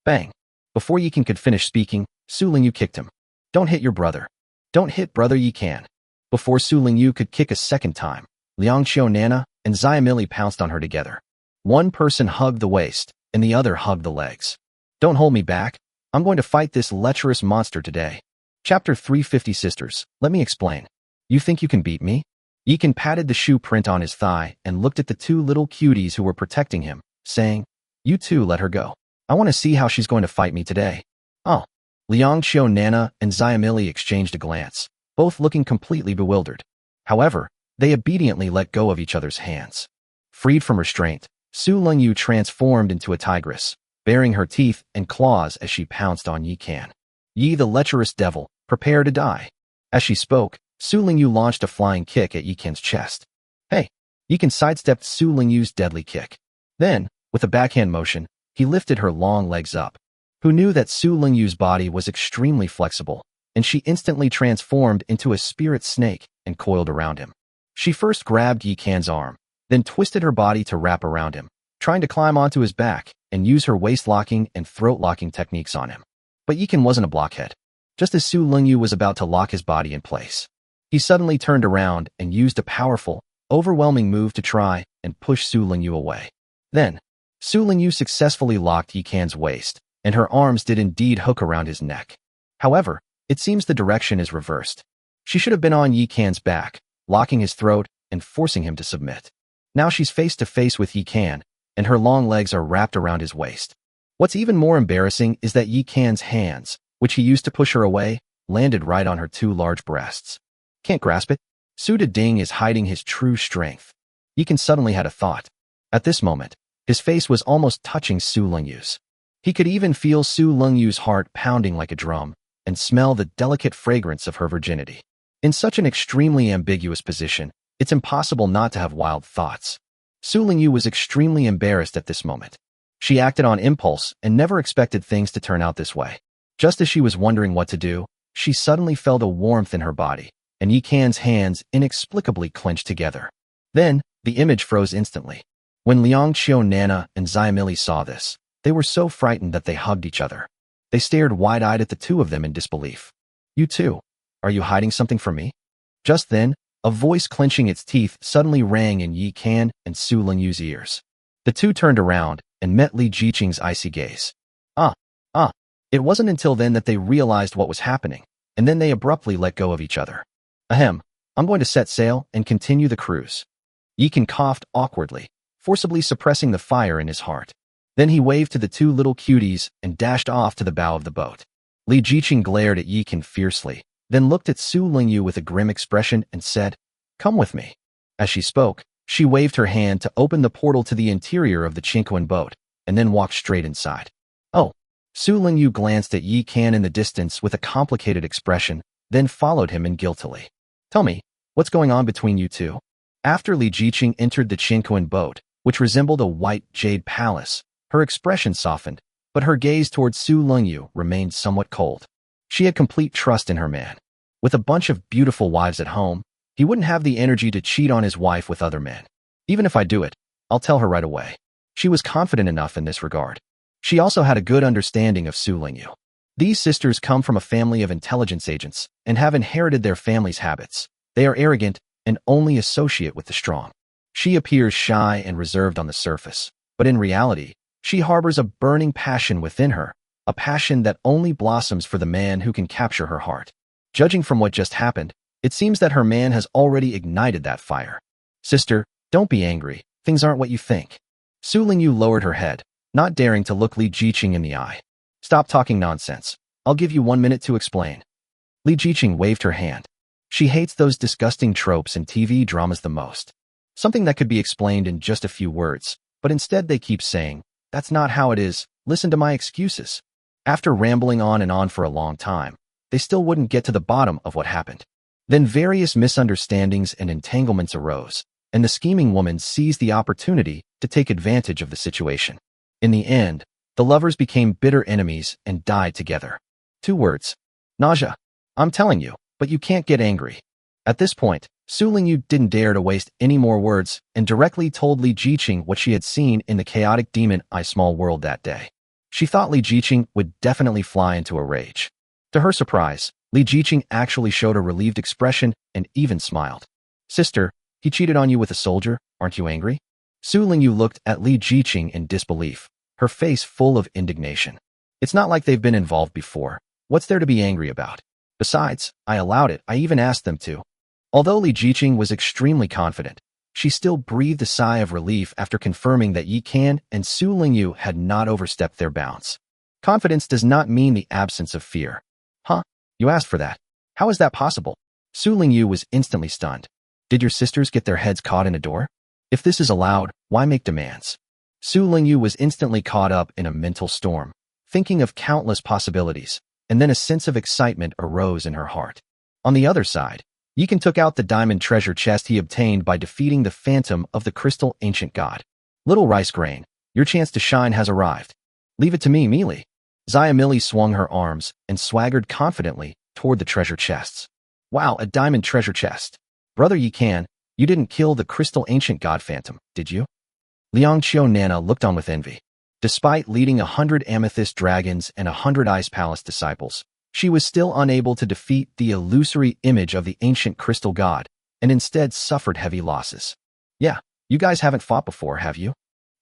Bang. Before Yikan could finish speaking, Su Lingyu kicked him. Don't hit your brother. Don't hit brother Yikan. Before Su Lingyu could kick a second time, Liang Qiu Nana and Xiamili pounced on her together. One person hugged the waist, and the other hugged the legs. Don't hold me back. I'm going to fight this lecherous monster today. Chapter 350 Sisters, let me explain. You think you can beat me? Yikan patted the shoe print on his thigh and looked at the 2 little cuties who were protecting him, saying, You too let her go. I want to see how she's going to fight me today. Oh. Liang Qiu Nana and Xiamili exchanged a glance, both looking completely bewildered. However, they obediently let go of each other's hands. Freed from restraint, Su Lingyu transformed into a tigress, baring her teeth and claws as she pounced on Yikan. Yi the lecherous devil, prepare to die. As she spoke, Su Lingyu launched a flying kick at Yikan's chest. Hey! Yikan sidestepped Su Lingyu's deadly kick. Then, with a backhand motion, he lifted her long legs up. Who knew that Su Lingyu's body was extremely flexible, and she instantly transformed into a spirit snake and coiled around him. She first grabbed Yikan's arm, then twisted her body to wrap around him, trying to climb onto his back and use her waist-locking and throat-locking techniques on him. But Yikan wasn't a blockhead. Just as Su Lingyu was about to lock his body in place, he suddenly turned around and used a powerful, overwhelming move to try and push Su Lingyu away. Then, Su Lingyu successfully locked Yikan's waist, and her arms did indeed hook around his neck. However, it seems the direction is reversed. She should have been on Yikan's back, locking his throat and forcing him to submit. Now she's face to face with Yikan, and her long legs are wrapped around his waist. What's even more embarrassing is that Yikan's hands, which he used to push her away, landed right on her 2 large breasts. Can't grasp it? Su Ding is hiding his true strength. Yikan suddenly had a thought. At this moment, his face was almost touching Su Lingyu's. He could even feel Su Lungyu's heart pounding like a drum and smell the delicate fragrance of her virginity. In such an extremely ambiguous position, it's impossible not to have wild thoughts. Su Lingyu was extremely embarrassed at this moment. She acted on impulse and never expected things to turn out this way. Just as she was wondering what to do, she suddenly felt a warmth in her body, and Yi Kan's hands inexplicably clenched together. Then, the image froze instantly. When Liang Qiu Nana and Xiaomili saw this, they were so frightened that they hugged each other. They stared wide-eyed at the two of them in disbelief. "You too? Are you hiding something from me?" Just then, a voice clenching its teeth suddenly rang in Yi Kan and Su Lingyu's ears. The two turned around and met Li Jiqing's icy gaze. It wasn't until then that they realized what was happening, and then they abruptly let go of each other. "Ahem, I'm going to set sail and continue the cruise." Yi Kan coughed awkwardly, forcibly suppressing the fire in his heart. Then he waved to the two little cuties and dashed off to the bow of the boat. Li Jiqing glared at Yi Kan fiercely, then looked at Su Lingyu with a grim expression and said, "Come with me." As she spoke, she waved her hand to open the portal to the interior of the Chinquan boat, and then walked straight inside. "Oh." Su Lingyu glanced at Yi Kan in the distance with a complicated expression, then followed him in guiltily. "Tell me, what's going on between you two?" After Li Jiqing entered the Chinquan boat, which resembled a white jade palace, her expression softened, but her gaze towards Su Lingyu remained somewhat cold. She had complete trust in her man. With a bunch of beautiful wives at home, he wouldn't have the energy to cheat on his wife with other men. "Even if I do it, I'll tell her right away." She was confident enough in this regard. She also had a good understanding of Su Lingyu. These sisters come from a family of intelligence agents and have inherited their family's habits. They are arrogant and only associate with the strong. She appears shy and reserved on the surface, but in reality, she harbors a burning passion within her, a passion that only blossoms for the man who can capture her heart. Judging from what just happened, it seems that her man has already ignited that fire. "Sister, don't be angry. Things aren't what you think." Su Lingyu lowered her head, not daring to look Li Jiqing in the eye. "Stop talking nonsense. I'll give you 1 minute to explain." Li Jiqing waved her hand. She hates those disgusting tropes in TV dramas the most. Something that could be explained in just a few words, but instead they keep saying, "That's not how it is. Listen to my excuses." After rambling on and on for a long time, they still wouldn't get to the bottom of what happened. Then various misunderstandings and entanglements arose, and the scheming woman seized the opportunity to take advantage of the situation. In the end, the lovers became bitter enemies and died together. 2 words. Nausea. "I'm telling you, but you can't get angry." At this point, Su Lingyu didn't dare to waste any more words and directly told Li Jiqing what she had seen in the chaotic demon eye small world that day. She thought Li Jiqing would definitely fly into a rage. To her surprise, Li Jiqing actually showed a relieved expression and even smiled. "Sister, he cheated on you with a soldier, aren't you angry?" Su Lingyu looked at Li Jiqing in disbelief, her face full of indignation. "It's not like they've been involved before. What's there to be angry about? Besides, I allowed it. I even asked them to." Although Li Jiqing was extremely confident, she still breathed a sigh of relief after confirming that Yi Kan and Su Lingyu had not overstepped their bounds. Confidence does not mean the absence of fear. "Huh? You asked for that. How is that possible?" Su Lingyu was instantly stunned. "Did your sisters get their heads caught in a door? If this is allowed, why make demands?" Su Lingyu was instantly caught up in a mental storm, thinking of countless possibilities, and then a sense of excitement arose in her heart. On the other side, Yi Kan took out the diamond treasure chest he obtained by defeating the phantom of the crystal ancient god. "Little rice grain, your chance to shine has arrived. Leave it to me, Mealy." Xiaomili swung her arms and swaggered confidently toward the treasure chests. "Wow, a diamond treasure chest. Brother Yi Kan, you didn't kill the crystal ancient god phantom, did you?" Liang Qiu Nana looked on with envy. Despite leading 100 amethyst dragons and 100 ice palace disciples, she was still unable to defeat the illusory image of the ancient crystal god, and instead suffered heavy losses. "Yeah, you guys haven't fought before, have you?"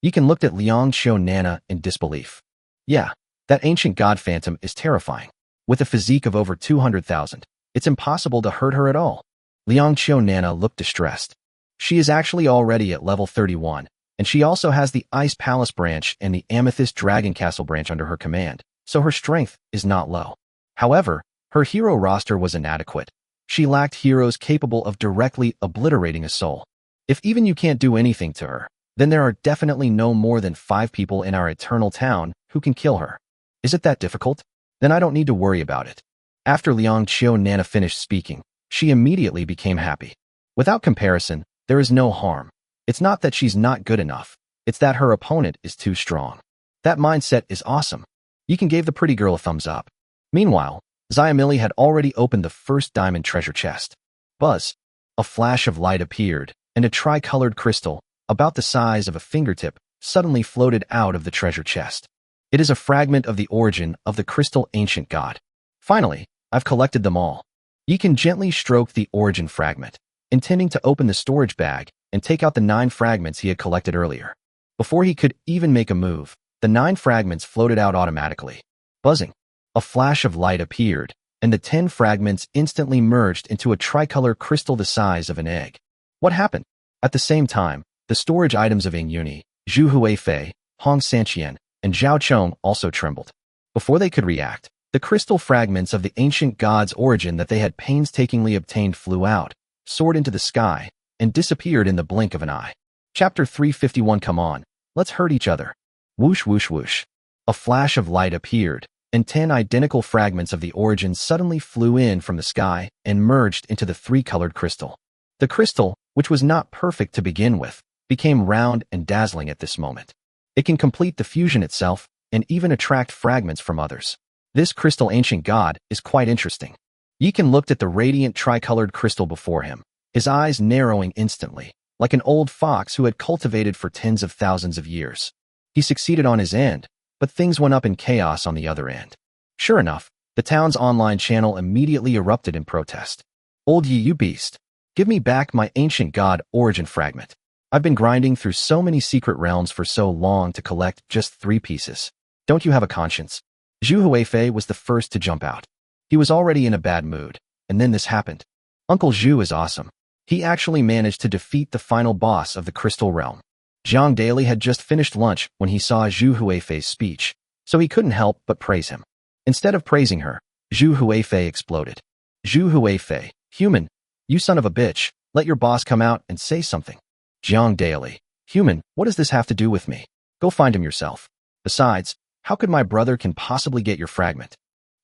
Yi Kan looked at Liang Qiu Nana in disbelief. "Yeah, that ancient god phantom is terrifying. With a physique of over 200,000, it's impossible to hurt her at all." Liang Qiu Nana looked distressed. She is actually already at level 31, and she also has the Ice Palace branch and the Amethyst Dragon Castle branch under her command, so her strength is not low. However, her hero roster was inadequate. She lacked heroes capable of directly obliterating a soul. If even you can't do anything to her, then there are definitely no more than 5 people in our eternal town who can kill her. Is it that difficult? Then I don't need to worry about it. After Liang Qiu Nana finished speaking, she immediately became happy. Without comparison, there is no harm. It's not that she's not good enough. It's that her opponent is too strong. That mindset is awesome. Yikan gave the pretty girl a thumbs up. Meanwhile, Xiamili had already opened the first diamond treasure chest. Buzz. A flash of light appeared, and a tricolored crystal, about the size of a fingertip, suddenly floated out of the treasure chest. It is a fragment of the origin of the crystal ancient god. Finally, I've collected them all. Yikan gently stroked the origin fragment, intending to open the storage bag and take out the 9 fragments he had collected earlier. Before he could even make a move, the 9 fragments floated out automatically. Buzzing. A flash of light appeared, and the 10 fragments instantly merged into a tricolor crystal the size of an egg. What happened? At the same time, the storage items of Ying Yuni, Zhu Huifei, Hong Sanqian, and Zhao Chong also trembled. Before they could react, the crystal fragments of the ancient god's origin that they had painstakingly obtained flew out, soared into the sky, and disappeared in the blink of an eye. Chapter 351. Come on, let's hurt each other. Whoosh whoosh whoosh. A flash of light appeared, and 10 identical fragments of the origin suddenly flew in from the sky and merged into the 3-colored crystal. The crystal, which was not perfect to begin with, became round and dazzling at this moment. It can complete the fusion itself and even attract fragments from others. This crystal ancient god is quite interesting. Yikan looked at the radiant tricolored crystal before him, his eyes narrowing instantly, like an old fox who had cultivated for tens of thousands of years. He succeeded on his end, but things went up in chaos on the other end. Sure enough, the town's online channel immediately erupted in protest. Old Yi, you beast! Give me back my ancient god origin fragment. I've been grinding through so many secret realms for so long to collect just 3 pieces. Don't you have a conscience? Zhu Huifei was the first to jump out. He was already in a bad mood, and then this happened. Uncle Zhu is awesome. He actually managed to defeat the final boss of the Crystal Realm. Jiang Daily had just finished lunch when he saw Zhu Huifei's speech, so he couldn't help but praise him. Instead of praising her, Zhu Huifei exploded. Zhu Huifei, human, you son of a bitch, let your boss come out and say something. Jiang Daily, human, what does this have to do with me? Go find him yourself. Besides, how could my brother can possibly get your fragment?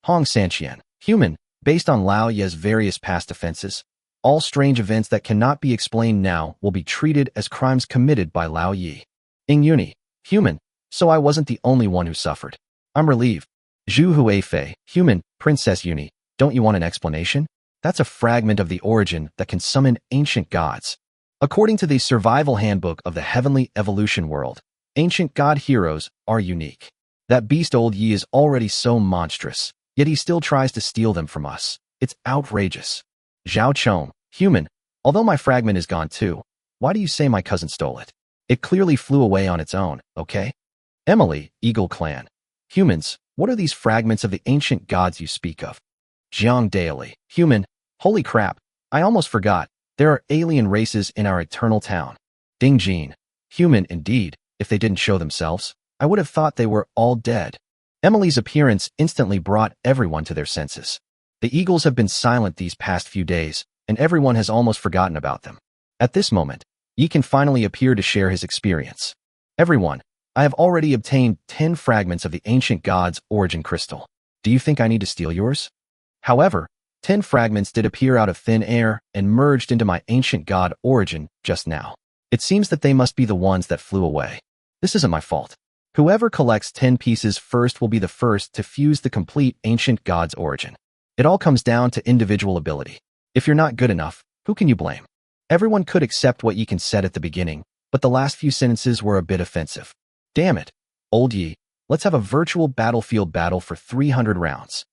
Hong Sanqian, human, based on Lao Ye's various past offenses, all strange events that cannot be explained now will be treated as crimes committed by Lao Yi. Ying Yuni, human, so I wasn't the only one who suffered. I'm relieved. Zhu Huifei, human, Princess Yuni, don't you want an explanation? That's a fragment of the origin that can summon ancient gods. According to the Survival Handbook of the Heavenly Evolution World, ancient god heroes are unique. That beast old Yi is already so monstrous, yet he still tries to steal them from us. It's outrageous. Zhao Chong, human, although my fragment is gone too, why do you say my cousin stole it? It clearly flew away on its own, okay? Emily, Eagle Clan, humans, what are these fragments of the ancient gods you speak of? Jiang Daily, human, holy crap, I almost forgot, there are alien races in our eternal town. Ding Jin, human indeed, if they didn't show themselves, I would have thought they were all dead. Emily's appearance instantly brought everyone to their senses. The eagles have been silent these past few days, and everyone has almost forgotten about them. At this moment, Yi can finally appear to share his experience. Everyone, I have already obtained 10 fragments of the ancient god's origin crystal. Do you think I need to steal yours? However, 10 fragments did appear out of thin air and merged into my ancient god origin just now. It seems that they must be the ones that flew away. This isn't my fault. Whoever collects 10 pieces first will be the first to fuse the complete ancient god's origin. It all comes down to individual ability. If you're not good enough, who can you blame? Everyone could accept what Yikan said at the beginning, but the last few sentences were a bit offensive. Damn it. Old Yi, let's have a virtual battlefield battle for 300 rounds.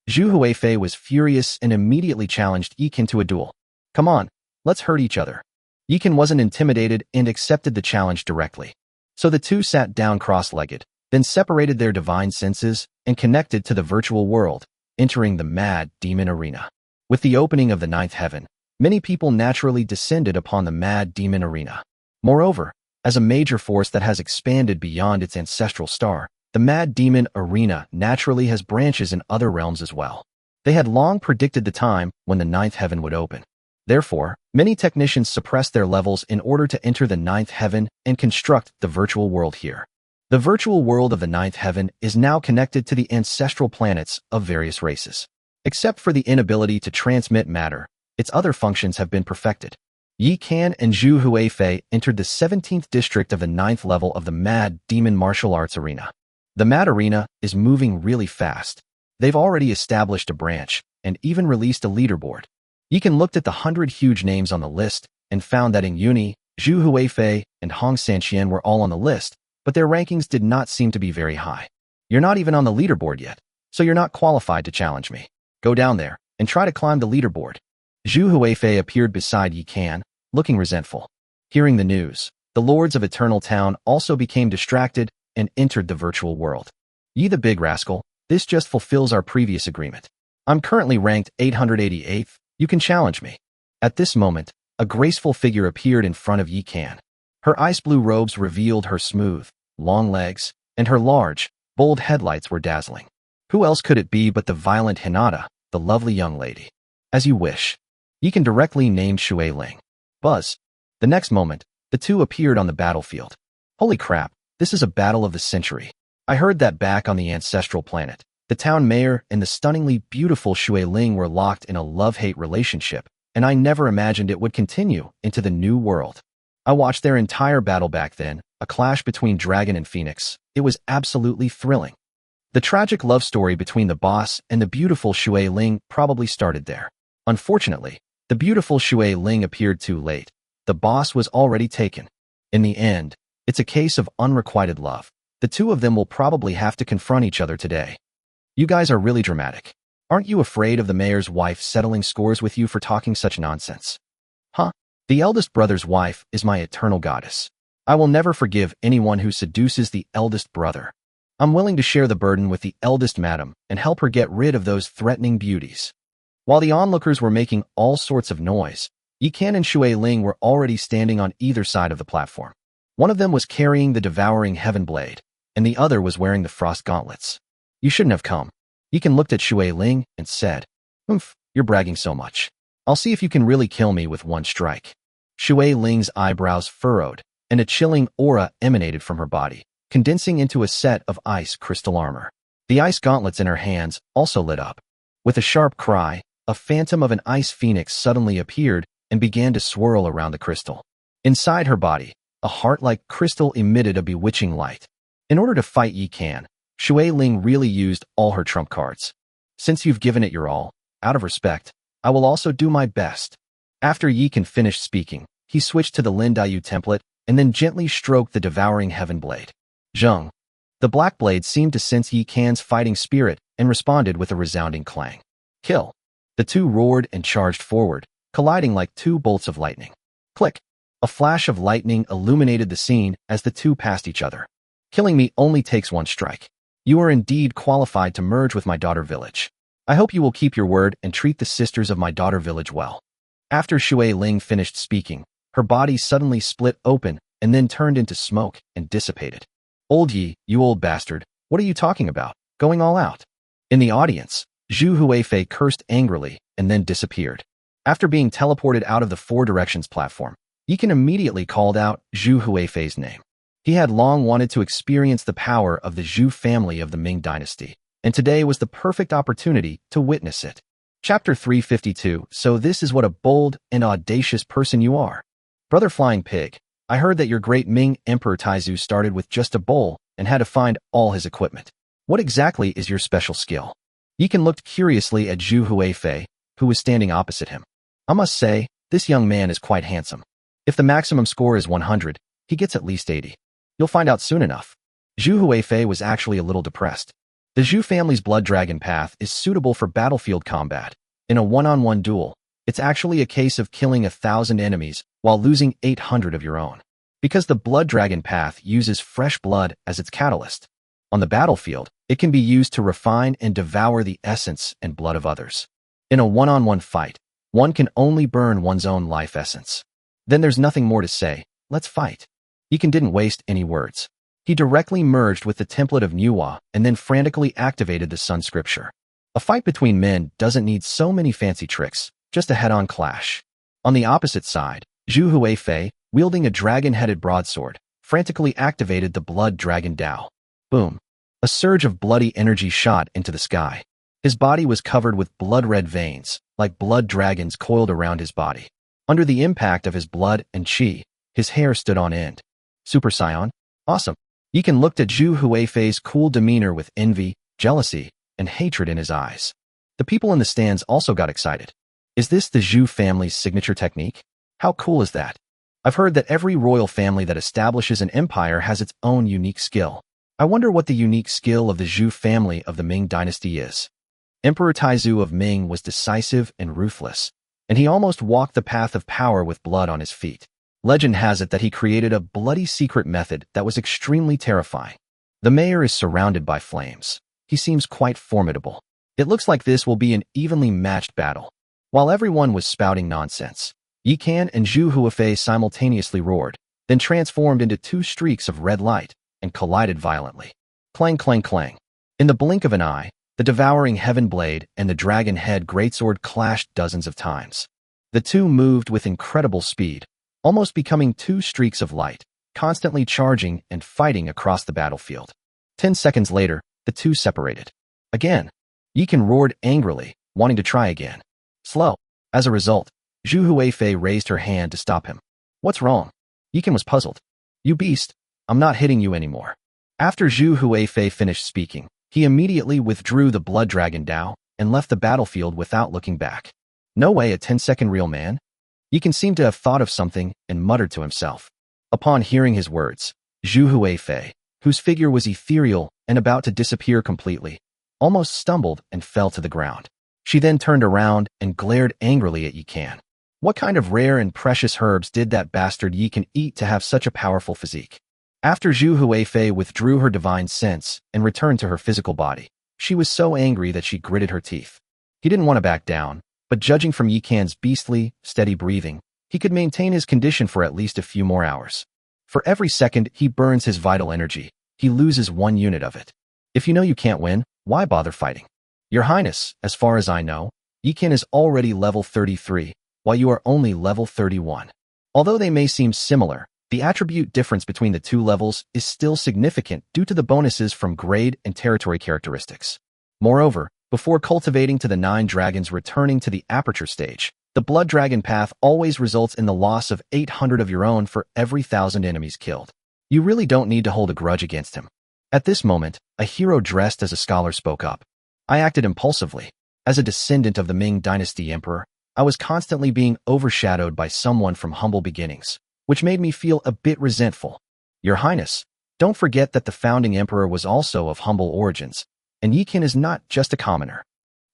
Zhu Huifei was furious and immediately challenged Yikan to a duel. Come on, let's hurt each other. Yikan wasn't intimidated and accepted the challenge directly. So the two sat down cross-legged, then separated their divine senses and connected to the virtual world, entering the mad demon arena. With the opening of the 9th heaven, many people naturally descended upon the mad demon arena. Moreover, as a major force that has expanded beyond its ancestral star, the mad demon arena naturally has branches in other realms as well. They had long predicted the time when the 9th heaven would open. Therefore, many technicians suppress their levels in order to enter the ninth heaven and construct the virtual world here. The virtual world of the ninth heaven is now connected to the ancestral planets of various races. Except for the inability to transmit matter, its other functions have been perfected. Yi Kan and Zhu Huifei entered the 17th district of the 9th level of the Mad Demon Martial Arts Arena. The Mad Arena is moving really fast. They've already established a branch and even released a leaderboard. Yi Kan looked at the 100 huge names on the list and found that Ing Yuni, Zhu Huifei, and Hong Sanqian were all on the list, but their rankings did not seem to be very high. You're not even on the leaderboard yet, so you're not qualified to challenge me. Go down there and try to climb the leaderboard. Zhu Huifei appeared beside Yi Kan, looking resentful. Hearing the news, the lords of Eternal Town also became distracted and entered the virtual world. Yi the big rascal, this just fulfills our previous agreement. I'm currently ranked 888th, you can challenge me. At this moment, a graceful figure appeared in front of Yi Kan. Her ice blue robes revealed her smooth, long legs, and her large, bold headlights were dazzling. Who else could it be but the violent Hinata, the lovely young lady? As you wish. Yi Kan directly named Shui Ling. Buzz. The next moment, the two appeared on the battlefield. Holy crap, this is a battle of the century. I heard that back on the ancestral planet, the town mayor and the stunningly beautiful Shui Ling were locked in a love-hate relationship, and I never imagined it would continue into the new world. I watched their entire battle back then, a clash between Dragon and Phoenix. It was absolutely thrilling. The tragic love story between the boss and the beautiful Shui Ling probably started there. Unfortunately, the beautiful Shui Ling appeared too late. The boss was already taken. In the end, it's a case of unrequited love. The two of them will probably have to confront each other today. You guys are really dramatic. Aren't you afraid of the mayor's wife settling scores with you for talking such nonsense? Huh? The eldest brother's wife is my eternal goddess. I will never forgive anyone who seduces the eldest brother. I'm willing to share the burden with the eldest madam and help her get rid of those threatening beauties. While the onlookers were making all sorts of noise, Yi Kan and Shui Ling were already standing on either side of the platform. One of them was carrying the devouring heaven blade, and the other was wearing the frost gauntlets. You shouldn't have come. Yi Kan looked at Shui Ling and said, you're bragging so much. I'll see if you can really kill me with one strike. Shui Ling's eyebrows furrowed, and a chilling aura emanated from her body, condensing into a set of ice crystal armor. The ice gauntlets in her hands also lit up. With a sharp cry, a phantom of an ice phoenix suddenly appeared and began to swirl around the crystal. Inside her body, a heart-like crystal emitted a bewitching light. In order to fight Yi Kan, Shui Ling really used all her trump cards. Since you've given it your all, out of respect, I will also do my best. After Yi Kan finished speaking, he switched to the Lin Dayu template and then gently stroked the devouring heaven blade. Zheng. The black blade seemed to sense Yi Kan's fighting spirit and responded with a resounding clang. Kill. The two roared and charged forward, colliding like two bolts of lightning. Click. A flash of lightning illuminated the scene as the two passed each other. Killing me only takes one strike. You are indeed qualified to merge with my daughter village. I hope you will keep your word and treat the sisters of my daughter village well. After Shui Ling finished speaking, her body suddenly split open and then turned into smoke and dissipated. Old Yi, you old bastard, what are you talking about? Going all out. In the audience, Zhu Huifei cursed angrily and then disappeared. After being teleported out of the Four Directions platform, Yi Kan immediately called out Zhu Huifei's name. He had long wanted to experience the power of the Zhu family of the Ming dynasty, and today was the perfect opportunity to witness it. Chapter 352. So this is what a bold and audacious person you are. Brother Flying Pig, I heard that your great Ming Emperor Taizu started with just a bowl and had to find all his equipment. What exactly is your special skill? Yi Kan looked curiously at Zhu Huifei, who was standing opposite him. I must say, this young man is quite handsome. If the maximum score is 100, he gets at least 80. You'll find out soon enough. Zhu Huifei was actually a little depressed. The Zhu family's blood dragon path is suitable for battlefield combat. In a one-on-one duel, it's actually a case of killing 1,000 enemies while losing 800 of your own. Because the blood dragon path uses fresh blood as its catalyst. On the battlefield, it can be used to refine and devour the essence and blood of others. In a one-on-one fight, one can only burn one's own life essence. Then there's nothing more to say, let's fight. Yi Kan didn't waste any words. He directly merged with the template of Manhwa and then frantically activated the Sun Scripture. A fight between men doesn't need so many fancy tricks, just a head-on clash. On the opposite side, Zhu Huifei, wielding a dragon-headed broadsword, frantically activated the Blood Dragon Dao. Boom. A surge of bloody energy shot into the sky. His body was covered with blood-red veins, like blood dragons coiled around his body. Under the impact of his blood and qi, his hair stood on end. Super Saiyan? Awesome. Yikan looked at Zhu Huifei's cool demeanor with envy, jealousy, and hatred in his eyes. The people in the stands also got excited. Is this the Zhu family's signature technique? How cool is that? I've heard that every royal family that establishes an empire has its own unique skill. I wonder what the unique skill of the Zhu family of the Ming dynasty is. Emperor Taizu of Ming was decisive and ruthless, and he almost walked the path of power with blood on his feet. Legend has it that he created a bloody secret method that was extremely terrifying. The mayor is surrounded by flames. He seems quite formidable. It looks like this will be an evenly matched battle. While everyone was spouting nonsense, Yikan and Zhu Huifei simultaneously roared, then transformed into two streaks of red light and collided violently. Clang, clang, clang. In the blink of an eye, the devouring heaven blade and the dragon head greatsword clashed dozens of times. The two moved with incredible speed, almost becoming two streaks of light, constantly charging and fighting across the battlefield. 10 seconds later, the two separated. Again. Yikan roared angrily, wanting to try again. Slow. As a result, Zhu Huifei raised her hand to stop him. What's wrong? Yikan was puzzled. You beast, I'm not hitting you anymore. After Zhu Huifei finished speaking, he immediately withdrew the Blood Dragon Dao and left the battlefield without looking back. No way, a 10-second real man? Yikan seemed to have thought of something and muttered to himself. Upon hearing his words, Zhu Huifei, whose figure was ethereal and about to disappear completely, almost stumbled and fell to the ground. She then turned around and glared angrily at Yikan. What kind of rare and precious herbs did that bastard Yikan eat to have such a powerful physique? After Zhu Huifei withdrew her divine sense and returned to her physical body, she was so angry that she gritted her teeth. He didn't want to back down, but judging from Yikan's beastly, steady breathing, he could maintain his condition for at least a few more hours. For every second he burns his vital energy, he loses 1 unit of it. If you know you can't win, why bother fighting? Your Highness, as far as I know, Yikan is already level 33, while you are only level 31. Although they may seem similar, the attribute difference between the two levels is still significant due to the bonuses from grade and territory characteristics. Moreover, before cultivating to the 9 dragons returning to the aperture stage, the Blood Dragon path always results in the loss of 800 of your own for every 1,000 enemies killed. You really don't need to hold a grudge against him. At this moment, a hero dressed as a scholar spoke up. I acted impulsively. As a descendant of the Ming Dynasty Emperor, I was constantly being overshadowed by someone from humble beginnings, which made me feel a bit resentful. Your Highness, don't forget that the founding emperor was also of humble origins, and Yikan is not just a commoner.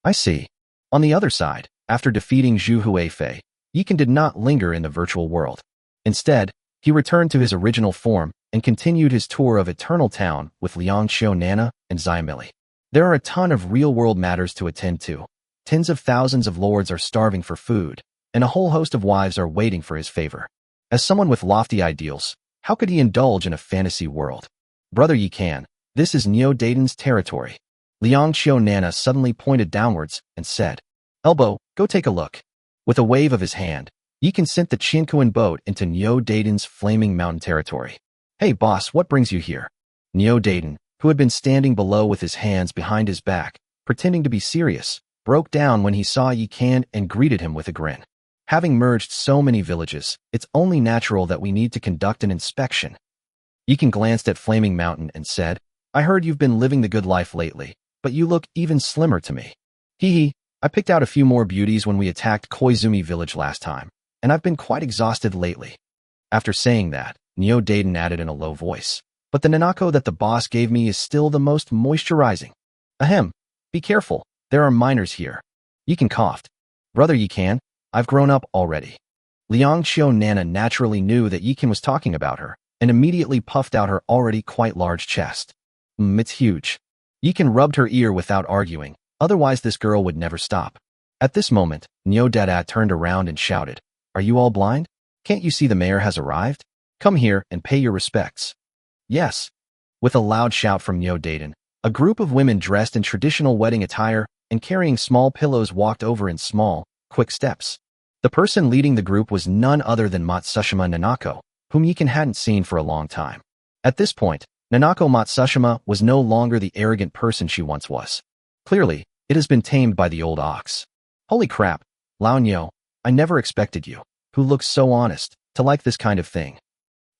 I see. On the other side, after defeating Zhu Huifei, Yikan did not linger in the virtual world. Instead, he returned to his original form and continued his tour of Eternal Town with Liangqiu Nana and Xiamili. There are a ton of real-world matters to attend to. Tens of thousands of lords are starving for food, and a whole host of wives are waiting for his favor. As someone with lofty ideals, how could he indulge in a fantasy world? Brother Yikan, this is Neo Dayton's territory. Liangqiu Nana suddenly pointed downwards and said, Elbow, go take a look. With a wave of his hand, Yikan sent the Qiankuan boat into Neo Dayton's flaming mountain territory. Hey boss, what brings you here? Neo Dayton, who had been standing below with his hands behind his back, pretending to be serious, broke down when he saw Yikan and greeted him with a grin. Having merged so many villages, it's only natural that we need to conduct an inspection. Yikan glanced at Flaming Mountain and said, I heard you've been living the good life lately, but you look even slimmer to me. Hee, I picked out a few more beauties when we attacked Koizumi village last time, and I've been quite exhausted lately. After saying that, Neo Dayton added in a low voice, but the Nanako that the boss gave me is still the most moisturizing. Ahem, be careful, there are minors here. Yikan coughed. Brother Yikan, I've grown up already. Liangqiu Nana naturally knew that Yikan was talking about her, and immediately puffed out her already quite large chest. It's huge. Yikan rubbed her ear without arguing, otherwise this girl would never stop. At this moment, Neo Dada turned around and shouted, Are you all blind? Can't you see the mayor has arrived? Come here and pay your respects. Yes. With a loud shout from Neo Dayton, a group of women dressed in traditional wedding attire and carrying small pillows walked over in small, quick steps. The person leading the group was none other than Matsushima Nanako, whom Yikan hadn't seen for a long time. At this point, Nanako Matsushima was no longer the arrogant person she once was. Clearly, it has been tamed by the old ox. Holy crap, Laonyo, I never expected you, who looks so honest, to like this kind of thing.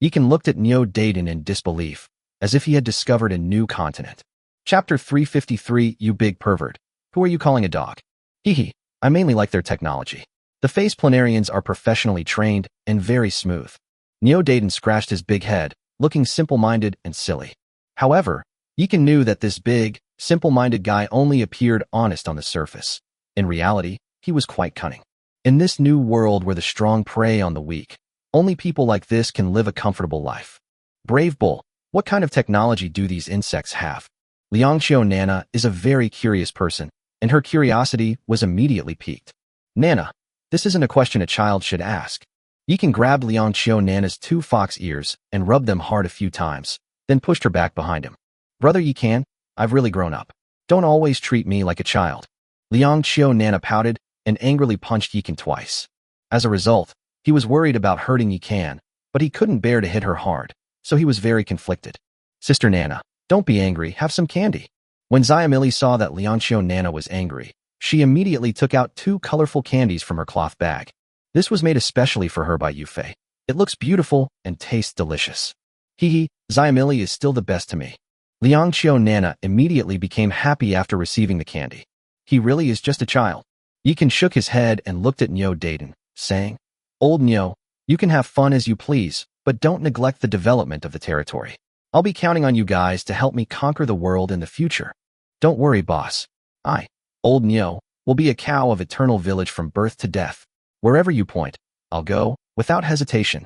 Yikan looked at Nyo Daiden in disbelief, as if he had discovered a new continent. Chapter 353, You Big Pervert. Who are you calling a dog? Hehe, I mainly like their technology. The face planarians are professionally trained and very smooth. Nyo Daiden scratched his big head, looking simple-minded and silly. However, Yikan knew that this big, simple-minded guy only appeared honest on the surface. In reality, he was quite cunning. In this new world where the strong prey on the weak, only people like this can live a comfortable life. Brave Bull, what kind of technology do these insects have? Liangxiu Nana is a very curious person, and her curiosity was immediately piqued. Nana, this isn't a question a child should ask. Yikan grabbed Liangxiu Nana's 2 fox ears and rubbed them hard a few times, then pushed her back behind him. Brother Yikan, I've really grown up. Don't always treat me like a child. Liangxiu Nana pouted and angrily punched Yikan twice. As a result, he was worried about hurting Yikan, but he couldn't bear to hit her hard, so he was very conflicted. Sister Nana, don't be angry, have some candy. When Xiaomili saw that Liangxiu Nana was angry, she immediately took out 2 colorful candies from her cloth bag. This was made especially for her by Yufei. It looks beautiful and tastes delicious. Hehe, Xiaomili is still the best to me. Liangxiu Nana immediately became happy after receiving the candy. He really is just a child. Yikan shook his head and looked at Nyo Daiden, saying, Old Nyo, you can have fun as you please, but don't neglect the development of the territory. I'll be counting on you guys to help me conquer the world in the future. Don't worry, boss. I, Old Nyo, will be a cow of eternal village from birth to death. Wherever you point, I'll go, without hesitation.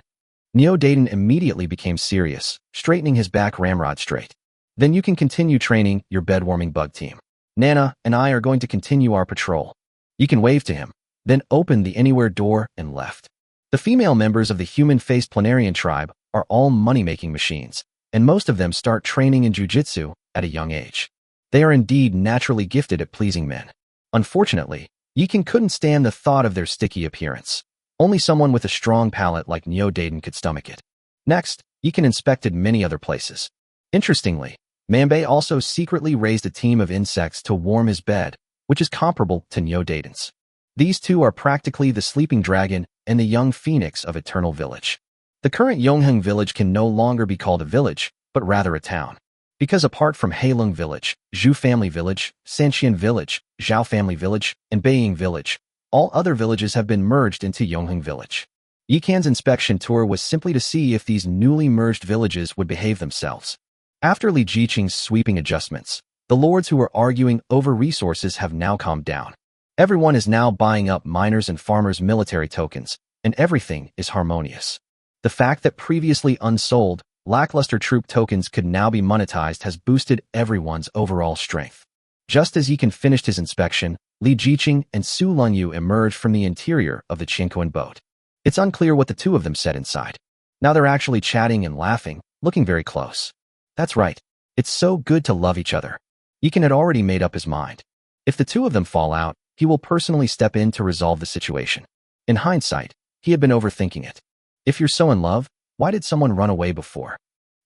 Nyo Daiden immediately became serious, straightening his back ramrod straight. Then you can continue training your bed-warming bug team. Nana and I are going to continue our patrol. You can wave to him, then opened the anywhere door and left. The female members of the human-faced planarian tribe are all money-making machines, and most of them start training in jujitsu at a young age. They are indeed naturally gifted at pleasing men. Unfortunately, Yikan couldn't stand the thought of their sticky appearance. Only someone with a strong palate like Nyo Daiden could stomach it. Next, Yikan inspected many other places. Interestingly, Manbei also secretly raised a team of insects to warm his bed, which is comparable to Nyo Daiden's. These two are practically the sleeping dragon and the young phoenix of Eternal Village. The current Yongheng village can no longer be called a village, but rather a town. Because apart from Heilong Village, Zhu Family Village, Sanxian Village, Zhao Family Village, and Beiying Village, all other villages have been merged into Yongheng Village. Yikan's inspection tour was simply to see if these newly merged villages would behave themselves. After Li Jiqing's sweeping adjustments, the lords who were arguing over resources have now calmed down. Everyone is now buying up miners' and farmers' military tokens, and everything is harmonious. The fact that previously unsold, lackluster troop tokens could now be monetized has boosted everyone's overall strength. Just as Yikan finished his inspection, Li Jiqing and Su Lunyu emerged from the interior of the Qinquan boat. It's unclear what the two of them said inside. Now they're actually chatting and laughing, looking very close. That's right. It's so good to love each other. Yikan had already made up his mind. If the two of them fall out, he will personally step in to resolve the situation. In hindsight, he had been overthinking it. If you're so in love, why did someone run away before?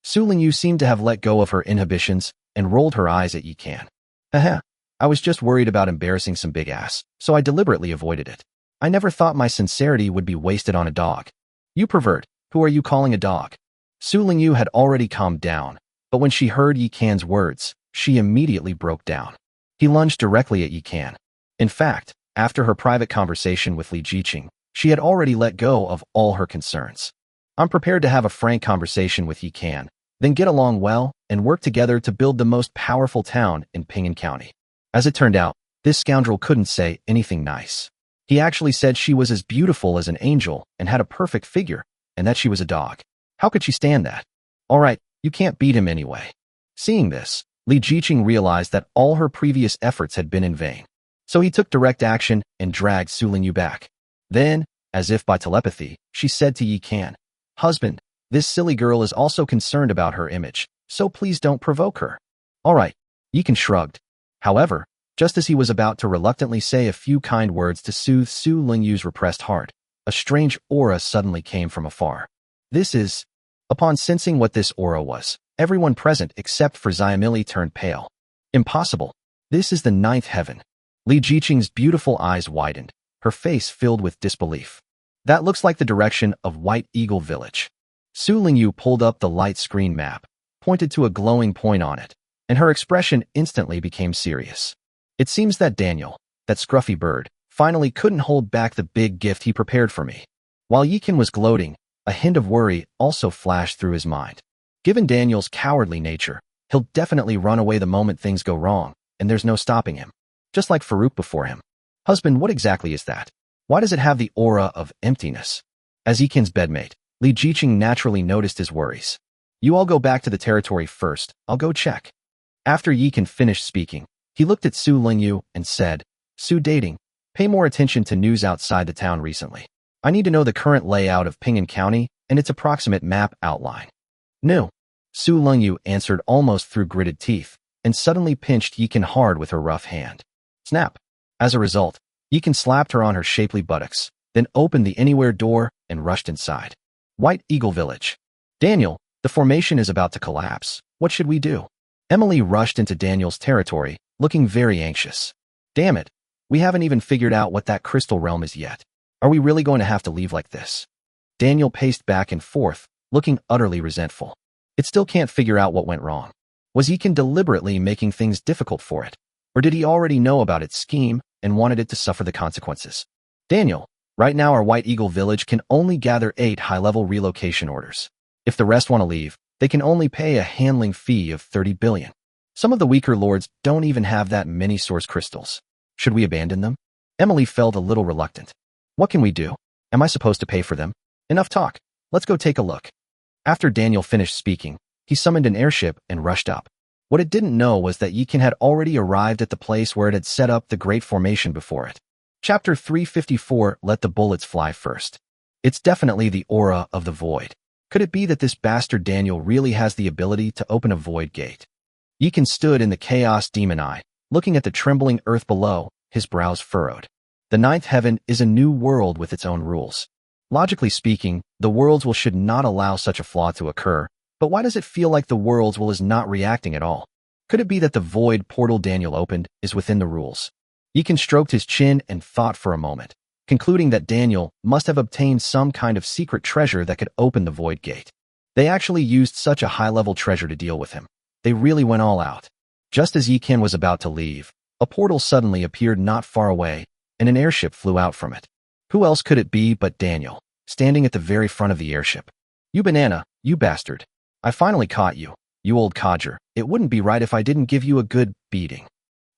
Su Lingyu seemed to have let go of her inhibitions and rolled her eyes at Yikan. Haha, I was just worried about embarrassing some big ass, so I deliberately avoided it. I never thought my sincerity would be wasted on a dog. You pervert, who are you calling a dog? Su Lingyu had already calmed down, but when she heard Yikan's words, she immediately broke down. He lunged directly at Yikan. In fact, after her private conversation with Li Jiqing, she had already let go of all her concerns. I'm prepared to have a frank conversation with Yikan, then get along well and work together to build the most powerful town in Ping'an County. As it turned out, this scoundrel couldn't say anything nice. He actually said she was as beautiful as an angel and had a perfect figure, and that she was a dog. How could she stand that? All right, you can't beat him anyway. Seeing this, Li Jiqing realized that all her previous efforts had been in vain. So he took direct action and dragged Su Lingyu back. Then, as if by telepathy, she said to Yikan, Husband, this silly girl is also concerned about her image, so please don't provoke her. All right, Yikan shrugged. However, just as he was about to reluctantly say a few kind words to soothe Su Lingyu's repressed heart, A strange aura suddenly came from afar. This is... Upon sensing what this aura was, everyone present except for Xiamili turned pale. Impossible. This is the ninth heaven. Li Jiqing's beautiful eyes widened, her face filled with disbelief. That looks like the direction of White Eagle Village. Su Lingyu pulled up the light screen map, pointed to a glowing point on it, and her expression instantly became serious. It seems that Daniel, that scruffy bird, finally couldn't hold back the big gift he prepared for me. While Yikin was gloating, a hint of worry also flashed through his mind. Given Daniel's cowardly nature, he'll definitely run away the moment things go wrong, and there's no stopping him. Just like Farouk before him. Husband, what exactly is that? Why does it have the aura of emptiness? As Yikin's bedmate, Li Jiqing naturally noticed his worries. You all go back to the territory first, I'll go check. After Yikin finished speaking, he looked at Su Lingyu and said, Su dating, pay more attention to news outside the town recently. I need to know the current layout of Ping'an County and its approximate map outline. No. Su Lingyu answered almost through gritted teeth, and suddenly pinched Yikin hard with her rough hand. Snap. As a result, Yikin slapped her on her shapely buttocks, then opened the anywhere door and rushed inside. White Eagle Village. Daniel, the formation is about to collapse. What should we do? Emily rushed into Daniel's territory, looking very anxious. Damn it. We haven't even figured out what that crystal realm is yet. Are we really going to have to leave like this? Daniel paced back and forth, looking utterly resentful. It still can't figure out what went wrong. Was Yikin deliberately making things difficult for it? Or did he already know about its scheme and wanted it to suffer the consequences? Daniel, right now our White Eagle Village can only gather 8 high-level relocation orders. If the rest want to leave, they can only pay a handling fee of 30 billion. Some of the weaker lords don't even have that many source crystals. Should we abandon them? Emily felt a little reluctant. What can we do? Am I supposed to pay for them? Enough talk. Let's go take a look. After Daniel finished speaking, he summoned an airship and rushed up. What it didn't know was that Yikin had already arrived at the place where it had set up the Great Formation before it. Chapter 354, Let the Bullets Fly First. It's definitely the aura of the void. Could it be that this bastard Daniel really has the ability to open a void gate? Yikin stood in the Chaos Demon Eye, looking at the trembling earth below, his brows furrowed. The ninth heaven is a new world with its own rules. Logically speaking, the world's will should not allow such a flaw to occur, but why does it feel like the world's will is not reacting at all? Could it be that the void portal Daniel opened is within the rules? Yikin stroked his chin and thought for a moment, concluding that Daniel must have obtained some kind of secret treasure that could open the void gate. They actually used such a high-level treasure to deal with him. They really went all out. Just as Yikin was about to leave, a portal suddenly appeared not far away, and an airship flew out from it. Who else could it be but Daniel, standing at the very front of the airship? You banana, you bastard. I finally caught you, you old codger. It wouldn't be right if I didn't give you a good beating.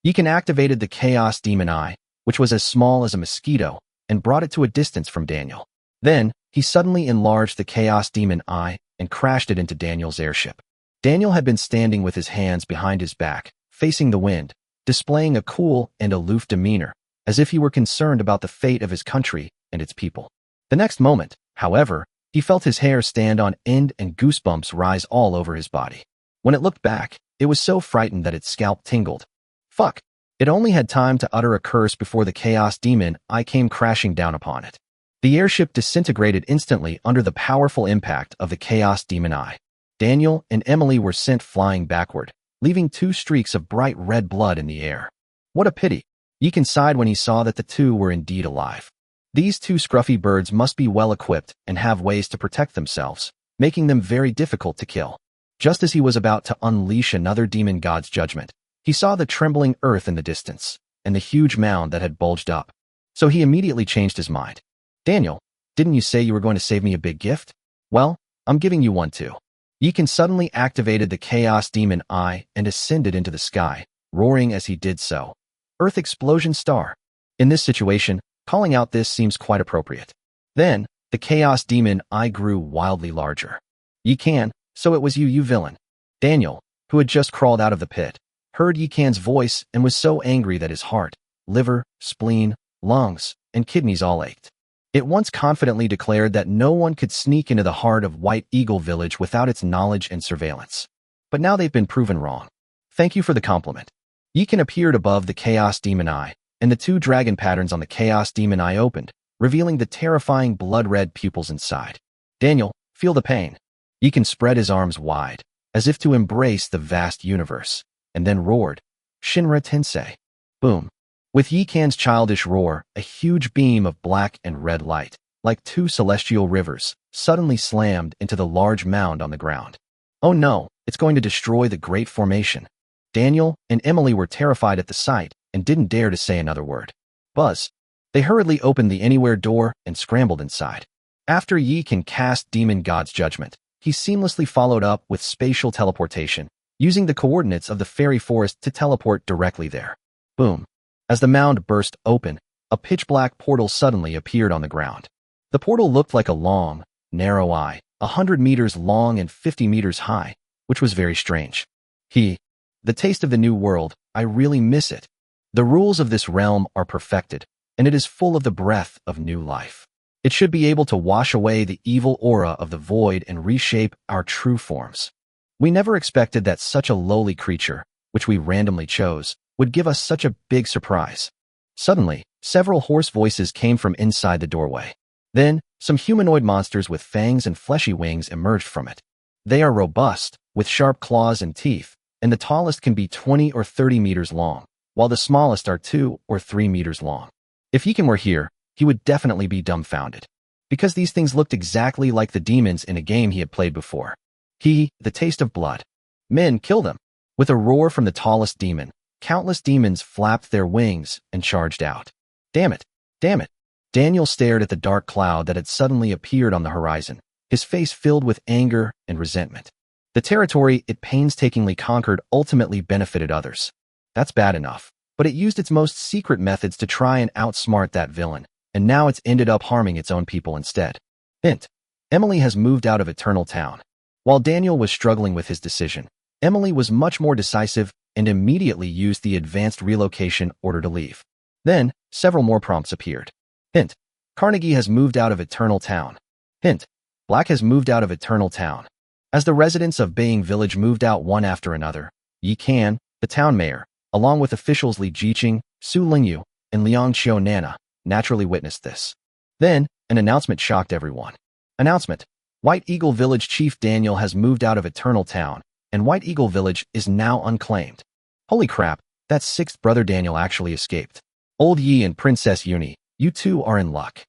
Yikin activated the Chaos Demon Eye, which was as small as a mosquito, and brought it to a distance from Daniel. Then, he suddenly enlarged the Chaos Demon Eye and crashed it into Daniel's airship. Daniel had been standing with his hands behind his back, facing the wind, displaying a cool and aloof demeanor, as if he were concerned about the fate of his country and its people. The next moment, however, he felt his hair stand on end and goosebumps rise all over his body. When it looked back, it was so frightened that its scalp tingled. Fuck! It only had time to utter a curse before the Chaos Demon Eye came crashing down upon it. The airship disintegrated instantly under the powerful impact of the Chaos Demon Eye. Daniel and Emily were sent flying backward, leaving 2 streaks of bright red blood in the air. What a pity! Yikin sighed when he saw that the 2 were indeed alive. These 2 scruffy birds must be well equipped and have ways to protect themselves, making them very difficult to kill. Just as he was about to unleash another demon god's judgment, he saw the trembling earth in the distance, and the huge mound that had bulged up. So he immediately changed his mind. Daniel, didn't you say you were going to save me a big gift? Well, I'm giving you one too. Yikin suddenly activated the Chaos Demon Eye and ascended into the sky, roaring as he did so. Earth Explosion Star. In this situation, calling out this seems quite appropriate. Then, the Chaos Demon Eye grew wildly larger. Yikan, so it was you, you villain. Daniel, who had just crawled out of the pit, heard Yikan's voice and was so angry that his heart, liver, spleen, lungs, and kidneys all ached. It once confidently declared that no one could sneak into the heart of White Eagle Village without its knowledge and surveillance. But now they've been proven wrong. Thank you for the compliment. Yikan appeared above the Chaos Demon Eye, and the 2 dragon patterns on the Chaos Demon Eye opened, revealing the terrifying blood-red pupils inside. Daniel, feel the pain. He can spread his arms wide, as if to embrace the vast universe, and then roared, Shinra Tensei. Boom. With Yikan's childish roar, a huge beam of black and red light, like two celestial rivers, suddenly slammed into the large mound on the ground. Oh no, it's going to destroy the Great Formation. Daniel and Emily were terrified at the sight and didn't dare to say another word. Buzz. They hurriedly opened the anywhere door and scrambled inside. After Yikan cast Demon God's judgment, he seamlessly followed up with spatial teleportation, using the coordinates of the fairy forest to teleport directly there. Boom. As the mound burst open, a pitch-black portal suddenly appeared on the ground. The portal looked like a long, narrow eye, 100 meters long and 50 meters high, which was very strange. The taste of the new world, I really miss it. The rules of this realm are perfected, and it is full of the breath of new life. It should be able to wash away the evil aura of the void and reshape our true forms. We never expected that such a lowly creature, which we randomly chose, would give us such a big surprise. Suddenly, several hoarse voices came from inside the doorway. Then, some humanoid monsters with fangs and fleshy wings emerged from it. They are robust, with sharp claws and teeth, and the tallest can be 20 or 30 meters long, while the smallest are 2 or 3 meters long. If Yikan were here, he would definitely be dumbfounded, because these things looked exactly like the demons in a game he had played before. The taste of blood. Men, kill them. With a roar from the tallest demon, countless demons flapped their wings and charged out. Damn it! Damn it! Daniel stared at the dark cloud that had suddenly appeared on the horizon, his face filled with anger and resentment. The territory it painstakingly conquered ultimately benefited others. That's bad enough, but it used its most secret methods to try and outsmart that villain, and now it's ended up harming its own people instead. Hint. Emily has moved out of Eternal Town. While Daniel was struggling with his decision, Emily was much more decisive and immediately used the advanced relocation order to leave. Then, several more prompts appeared. Hint. Carnegie has moved out of Eternal Town. Hint. Black has moved out of Eternal Town. As the residents of Baying Village moved out one after another, Yikan, the town mayor, along with officials Li Jiqing, Su Lingyu, and Liang Qiu-Nana, naturally witnessed this. Then, an announcement shocked everyone. Announcement. White Eagle Village Chief Daniel has moved out of Eternal Town, and White Eagle Village is now unclaimed. Holy crap, that sixth brother Daniel actually escaped. Old Yi and Princess Uni, you two are in luck.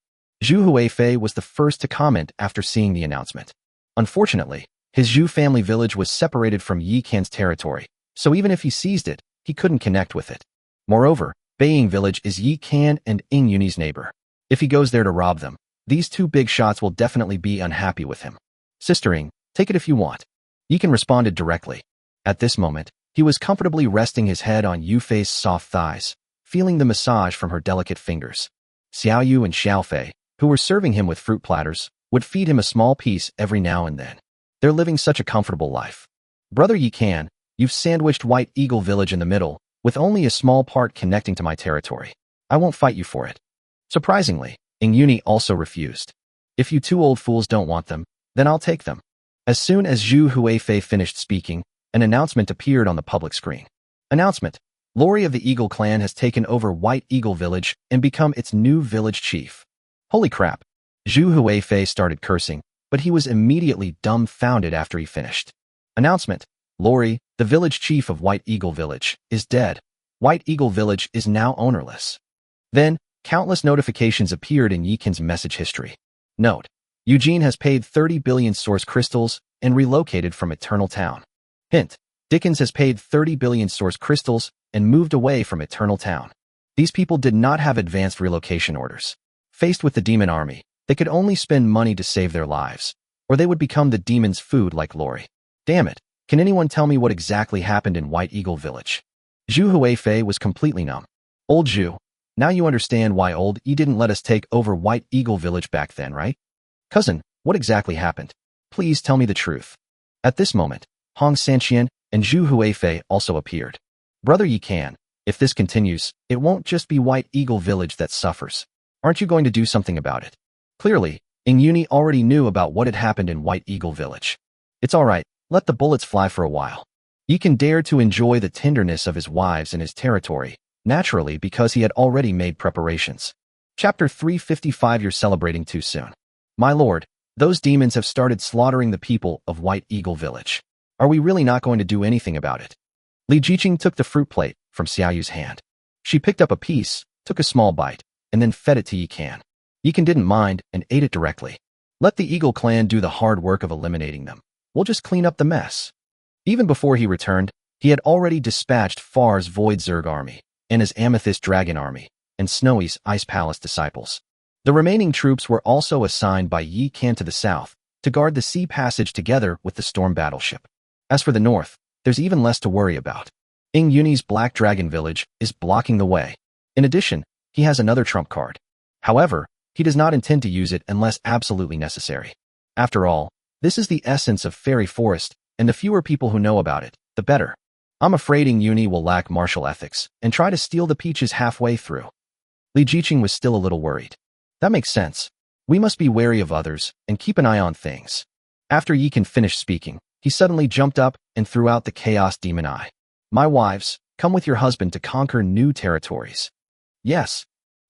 Zhu Huifei was the first to comment after seeing the announcement. Unfortunately, his Zhu family village was separated from Yikan's territory, so even if he seized it, he couldn't connect with it. Moreover, Baying Village is Yikan and Ing Yuni's neighbor. If he goes there to rob them, these two big shots will definitely be unhappy with him. Sister Ing, take it if you want. Yikan responded directly. At this moment, he was comfortably resting his head on Yufei's soft thighs, feeling the massage from her delicate fingers. Xiaoyu and Xiaofei, who were serving him with fruit platters, would feed him a small piece every now and then. They're living such a comfortable life. Brother Yikan, you've sandwiched White Eagle Village in the middle, with only a small part connecting to my territory. I won't fight you for it. Surprisingly, Ing Yuni also refused. If you two old fools don't want them, then I'll take them. As soon as Zhu Huifei finished speaking, an announcement appeared on the public screen. Announcement. Lori of the Eagle clan has taken over White Eagle Village and become its new village chief. Holy crap. Zhu Huifei started cursing, but he was immediately dumbfounded after he finished. Announcement. Lori, the village chief of White Eagle Village, is dead. White Eagle Village is now ownerless. Then, countless notifications appeared in Yikan's message history. Note. Eugene has paid 30 billion source crystals and relocated from Eternal Town. Hint. Dickens has paid 30 billion source crystals and moved away from Eternal Town. These people did not have advanced relocation orders. Faced with the demon army, they could only spend money to save their lives, or they would become the demon's food like Lori. Damn it, can anyone tell me what exactly happened in White Eagle Village? Zhu Huifei was completely numb. Old Zhu, now you understand why old E didn't let us take over White Eagle Village back then, right? Cousin, what exactly happened? Please tell me the truth. At this moment, Hong Sanqian and Zhu Huifei also appeared. Brother Yikan, if this continues, it won't just be White Eagle Village that suffers. Aren't you going to do something about it? Clearly, Ing Yuni already knew about what had happened in White Eagle Village. It's alright, let the bullets fly for a while. Yikan dared to enjoy the tenderness of his wives and his territory, naturally because he had already made preparations. Chapter 355. You're celebrating too soon. My lord, those demons have started slaughtering the people of White Eagle Village. Are we really not going to do anything about it? Li Jiqing took the fruit plate from Xiaoyu's hand. She picked up a piece, took a small bite, and then fed it to Yi Kan. Yi Kan didn't mind and ate it directly. Let the Eagle clan do the hard work of eliminating them. We'll just clean up the mess. Even before he returned, he had already dispatched Far's Void Zerg army, and his Amethyst Dragon army, and Snowy's Ice Palace disciples. The remaining troops were also assigned by Yi Kan to the south, to guard the sea passage together with the storm battleship. As for the north, there's even less to worry about. Ing Yuni's Black Dragon Village is blocking the way. In addition, he has another trump card. However, he does not intend to use it unless absolutely necessary. After all, this is the essence of Fairy Forest, and the fewer people who know about it, the better. I'm afraid Ing Yuni will lack martial ethics and try to steal the peaches halfway through. Li Jiqing was still a little worried. That makes sense. We must be wary of others and keep an eye on things. After Yi Kan finished speaking, he suddenly jumped up and threw out the Chaos Demon Eye. My wives, come with your husband to conquer new territories. Yes.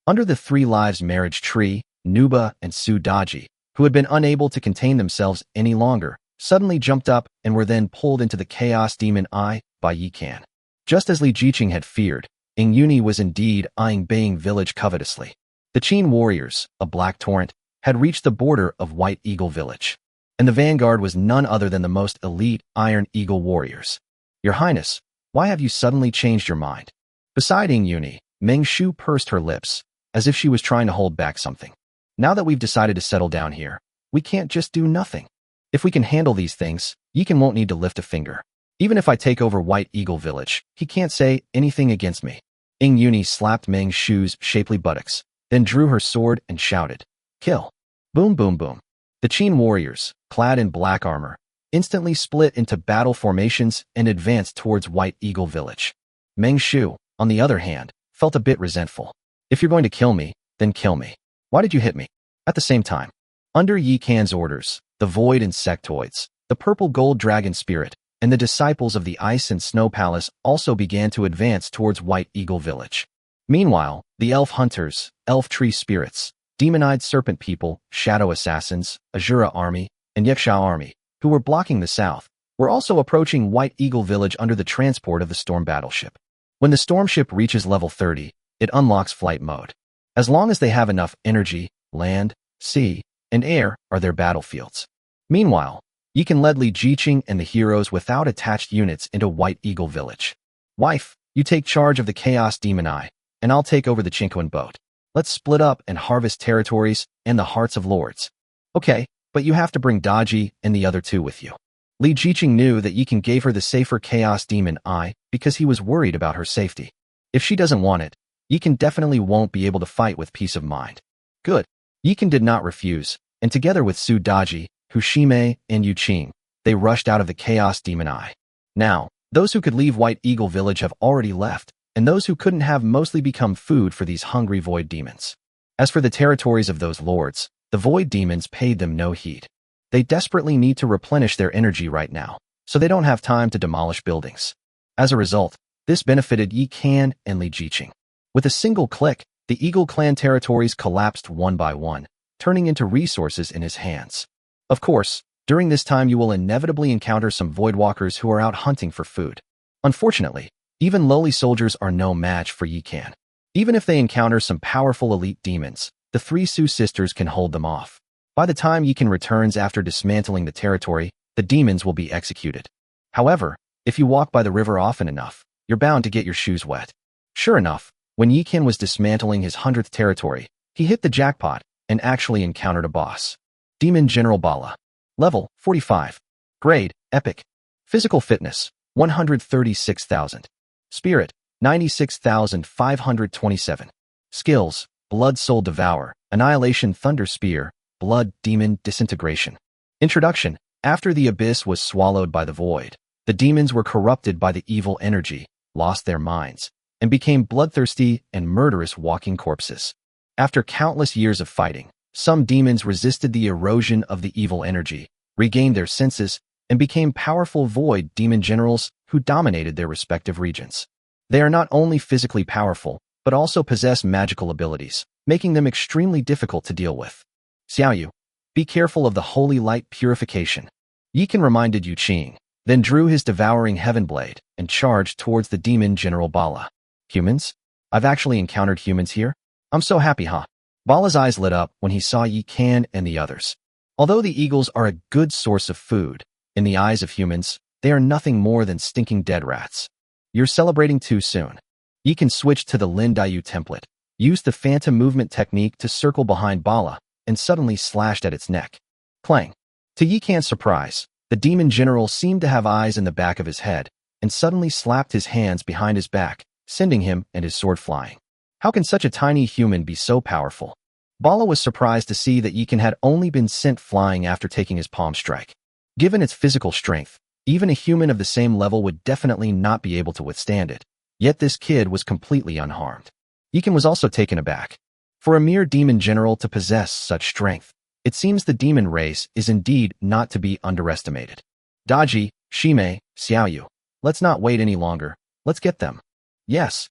Under the 3 Lives marriage tree, Nuba and Su Daji, who had been unable to contain themselves any longer, suddenly jumped up and were then pulled into the Chaos Demon Eye by Yi Kan. Just as Li Jiqing had feared, Ing Yuni was indeed eyeing Baying Village covetously. The Qin warriors, a black torrent, had reached the border of White Eagle Village, and the vanguard was none other than the most elite Iron Eagle warriors. Your Highness, why have you suddenly changed your mind? Beside Ing Yuni, Meng Shu pursed her lips, as if she was trying to hold back something. Now that we've decided to settle down here, we can't just do nothing. If we can handle these things, Yi Kan won't need to lift a finger. Even if I take over White Eagle Village, he can't say anything against me. Ing Yuni slapped Meng Shu's shapely buttocks, then drew her sword and shouted, "Kill!" Boom, boom, boom. The Qin warriors, clad in black armor, instantly split into battle formations and advanced towards White Eagle Village. Meng Shu, on the other hand, felt a bit resentful. If you're going to kill me, then kill me. Why did you hit me? At the same time, under Yi Kan's orders, the Void Insectoids, the Purple Gold Dragon Spirit, and the disciples of the Ice and Snow Palace also began to advance towards White Eagle Village. Meanwhile, the Elf Hunters, Elf Tree Spirits, Demon-Eyed Serpent People, Shadow Assassins, Azura Army, and Yeksha Army, who were blocking the south, were also approaching White Eagle Village under the transport of the Storm Battleship. When the Storm Ship reaches level 30, it unlocks flight mode. As long as they have enough energy, land, sea, and air are their battlefields. Meanwhile, Yi Kan led Li Jiqing and the heroes without attached units into White Eagle Village. Wife, you take charge of the Chaos Demon Eye, and I'll take over the Chinquan boat. Let's split up and harvest territories and the hearts of lords. Okay, but you have to bring Daji and the other 2 with you. Li Jiqing knew that Yi Kan gave her the safer Chaos Demon Eye because he was worried about her safety. If she doesn't want it, Yi Kan definitely won't be able to fight with peace of mind. Good. Yi Kan did not refuse, and together with Su Daji, Hushime, and Yu Qing, they rushed out of the Chaos Demon Eye. Now, those who could leave White Eagle Village have already left, and those who couldn't have mostly become food for these hungry void demons. As for the territories of those lords, the void demons paid them no heed. They desperately need to replenish their energy right now, so they don't have time to demolish buildings. As a result, this benefited Yi Kan and Li Jiqing. With a single click, the Eagle Clan territories collapsed one by one, turning into resources in his hands. Of course, during this time you will inevitably encounter some Voidwalkers who are out hunting for food. Unfortunately, even lowly soldiers are no match for Yi Kan. Even if they encounter some powerful elite demons, the 3 Su sisters can hold them off. By the time Yi Kan returns after dismantling the territory, the demons will be executed. However, if you walk by the river often enough, you're bound to get your shoes wet. Sure enough, when Yi Kan was dismantling his 100th territory, he hit the jackpot and actually encountered a boss. Demon General Bala. Level, 45. Grade, Epic. Physical Fitness, 136,000. Spirit, 96,527. Skills, Blood Soul Devour, Annihilation Thunder Spear, Blood Demon Disintegration. Introduction. After the abyss was swallowed by the void, the demons were corrupted by the evil energy, lost their minds, and became bloodthirsty and murderous walking corpses. After countless years of fighting, some demons resisted the erosion of the evil energy, regained their senses, and became powerful void demon generals who dominated their respective regions. They are not only physically powerful, but also possess magical abilities, making them extremely difficult to deal with. Xiaoyu, be careful of the holy light purification. Yikan reminded Yu Qing, then drew his devouring heaven blade and charged towards the demon General Bala. Humans? I've actually encountered humans here? I'm so happy, huh? Bala's eyes lit up when he saw Yikan and the others. Although the eagles are a good source of food, in the eyes of humans, they are nothing more than stinking dead rats. You're celebrating too soon. Yikan switched to the Lin Dayu template, used the phantom movement technique to circle behind Bala, and suddenly slashed at its neck. Clang. To Yikan's surprise, the demon general seemed to have eyes in the back of his head, and suddenly slapped his hands behind his back, sending him and his sword flying. How can such a tiny human be so powerful? Bala was surprised to see that Yikan had only been sent flying after taking his palm strike. Given its physical strength, even a human of the same level would definitely not be able to withstand it. Yet this kid was completely unharmed. Yikan was also taken aback. For a mere demon general to possess such strength, it seems the demon race is indeed not to be underestimated. Daji, Shime, Xiaoyu, let's not wait any longer, let's get them. Yes.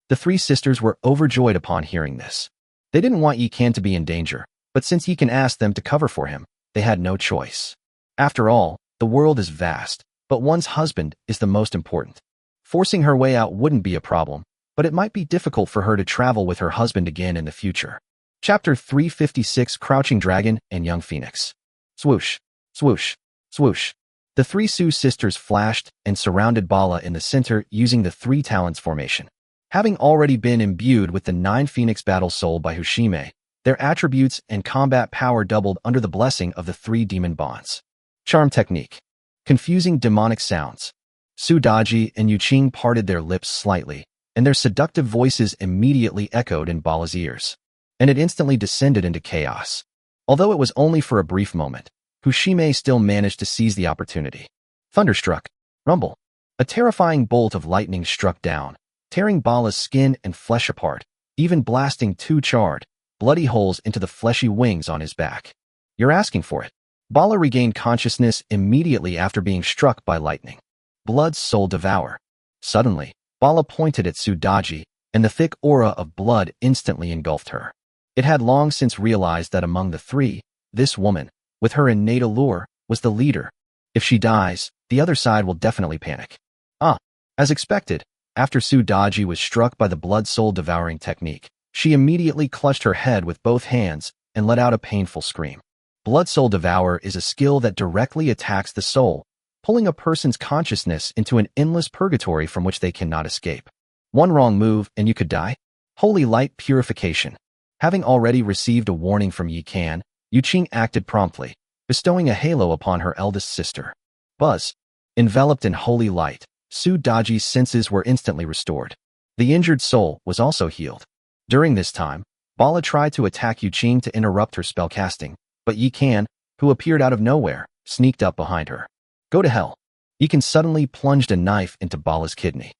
The three sisters were overjoyed upon hearing this. They didn't want Yikan to be in danger, but since Yikan asked them to cover for him, they had no choice. After all, the world is vast, but one's husband is the most important. Forcing her way out wouldn't be a problem, but it might be difficult for her to travel with her husband again in the future. Chapter 356, Crouching Dragon and Young Phoenix. Swoosh, swoosh, swoosh. The three Su sisters flashed and surrounded Bala in the center using the three talents formation. Having already been imbued with the 9 Phoenix battle soul by Hushime, their attributes and combat power doubled under the blessing of the 3 demon bonds. Charm technique. Confusing demonic sounds. Su Daji and Yu Qing parted their lips slightly, and their seductive voices immediately echoed in Bala's ears. And it instantly descended into chaos. Although it was only for a brief moment, Hushime still managed to seize the opportunity. Thunderstruck. Rumble. A terrifying bolt of lightning struck down, tearing Bala's skin and flesh apart, even blasting 2 charred, bloody holes into the fleshy wings on his back. You're asking for it. Bala regained consciousness immediately after being struck by lightning. Blood's soul devour. Suddenly, Bala pointed at Su Daji, and the thick aura of blood instantly engulfed her. It had long since realized that among the 3, this woman, with her innate allure, was the leader. If she dies, the other side will definitely panic. As expected, after Su Daji was struck by the blood soul devouring technique, she immediately clutched her head with both hands and let out a painful scream. Blood soul devour is a skill that directly attacks the soul, pulling a person's consciousness into an endless purgatory from which they cannot escape. One wrong move and you could die? Holy light purification. Having already received a warning from Yikan, Yu Qing acted promptly, bestowing a halo upon her eldest sister. Buzz. Enveloped in holy light, Su Daji's senses were instantly restored. The injured soul was also healed. During this time, Bala tried to attack Yu Qing to interrupt her spellcasting, but Yikan, who appeared out of nowhere, sneaked up behind her. Go to hell. Yikan suddenly plunged a knife into Bala's kidney.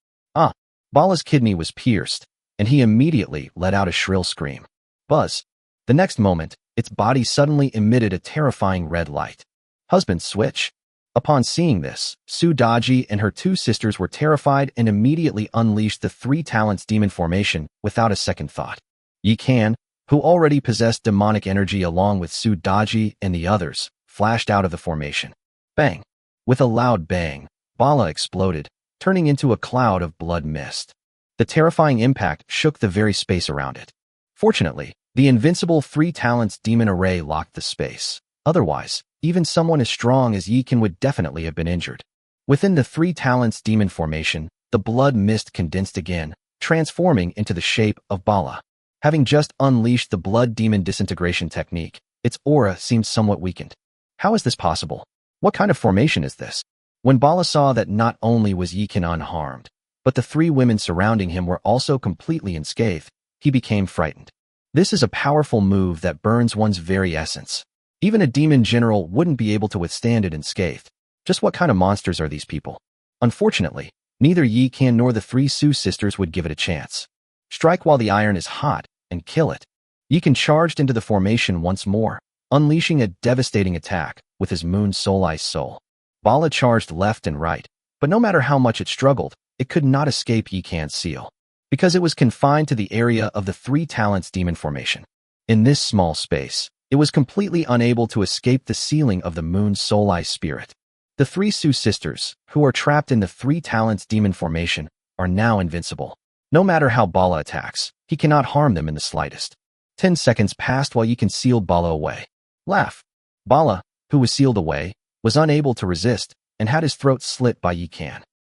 Bala's kidney was pierced, and he immediately let out a shrill scream. Buzz. The next moment, its body suddenly emitted a terrifying red light. Husband switch. Upon seeing this, Su Daji and her 2 sisters were terrified and immediately unleashed the 3 talents demon formation without a second thought. Yikan, who already possessed demonic energy along with Su Daji and the others, flashed out of the formation. Bang! With a loud bang, Bala exploded, turning into a cloud of blood mist. The terrifying impact shook the very space around it. Fortunately, the invincible 3 talents demon array locked the space. Otherwise, even someone as strong as Yikan would definitely have been injured. Within the 3 talents demon formation, the blood mist condensed again, transforming into the shape of Bala. Having just unleashed the blood demon disintegration technique, its aura seemed somewhat weakened. How is this possible? What kind of formation is this? When Bala saw that not only was Yikan unharmed, but the 3 women surrounding him were also completely unscathed, he became frightened. This is a powerful move that burns one's very essence. Even a demon general wouldn't be able to withstand it unscathed. Just what kind of monsters are these people? Unfortunately, neither Yikan nor the 3 Su sisters would give it a chance. Strike while the iron is hot, and kill it. Yikan charged into the formation once more, unleashing a devastating attack with his moon soul ice soul. Bala charged left and right, but no matter how much it struggled, it could not escape Yikan's seal. because it was confined to the area of the Three Talents Demon Formation. In this small space, it was completely unable to escape the ceiling of the moon's soul-eye spirit. The three Su sisters, who are trapped in the Three Talents Demon Formation, are now invincible. No matter how Bala attacks, he cannot harm them in the slightest. 10 seconds passed while Yi sealed Bala away. Laugh. Bala, who was sealed away, was unable to resist and had his throat slit by Yi.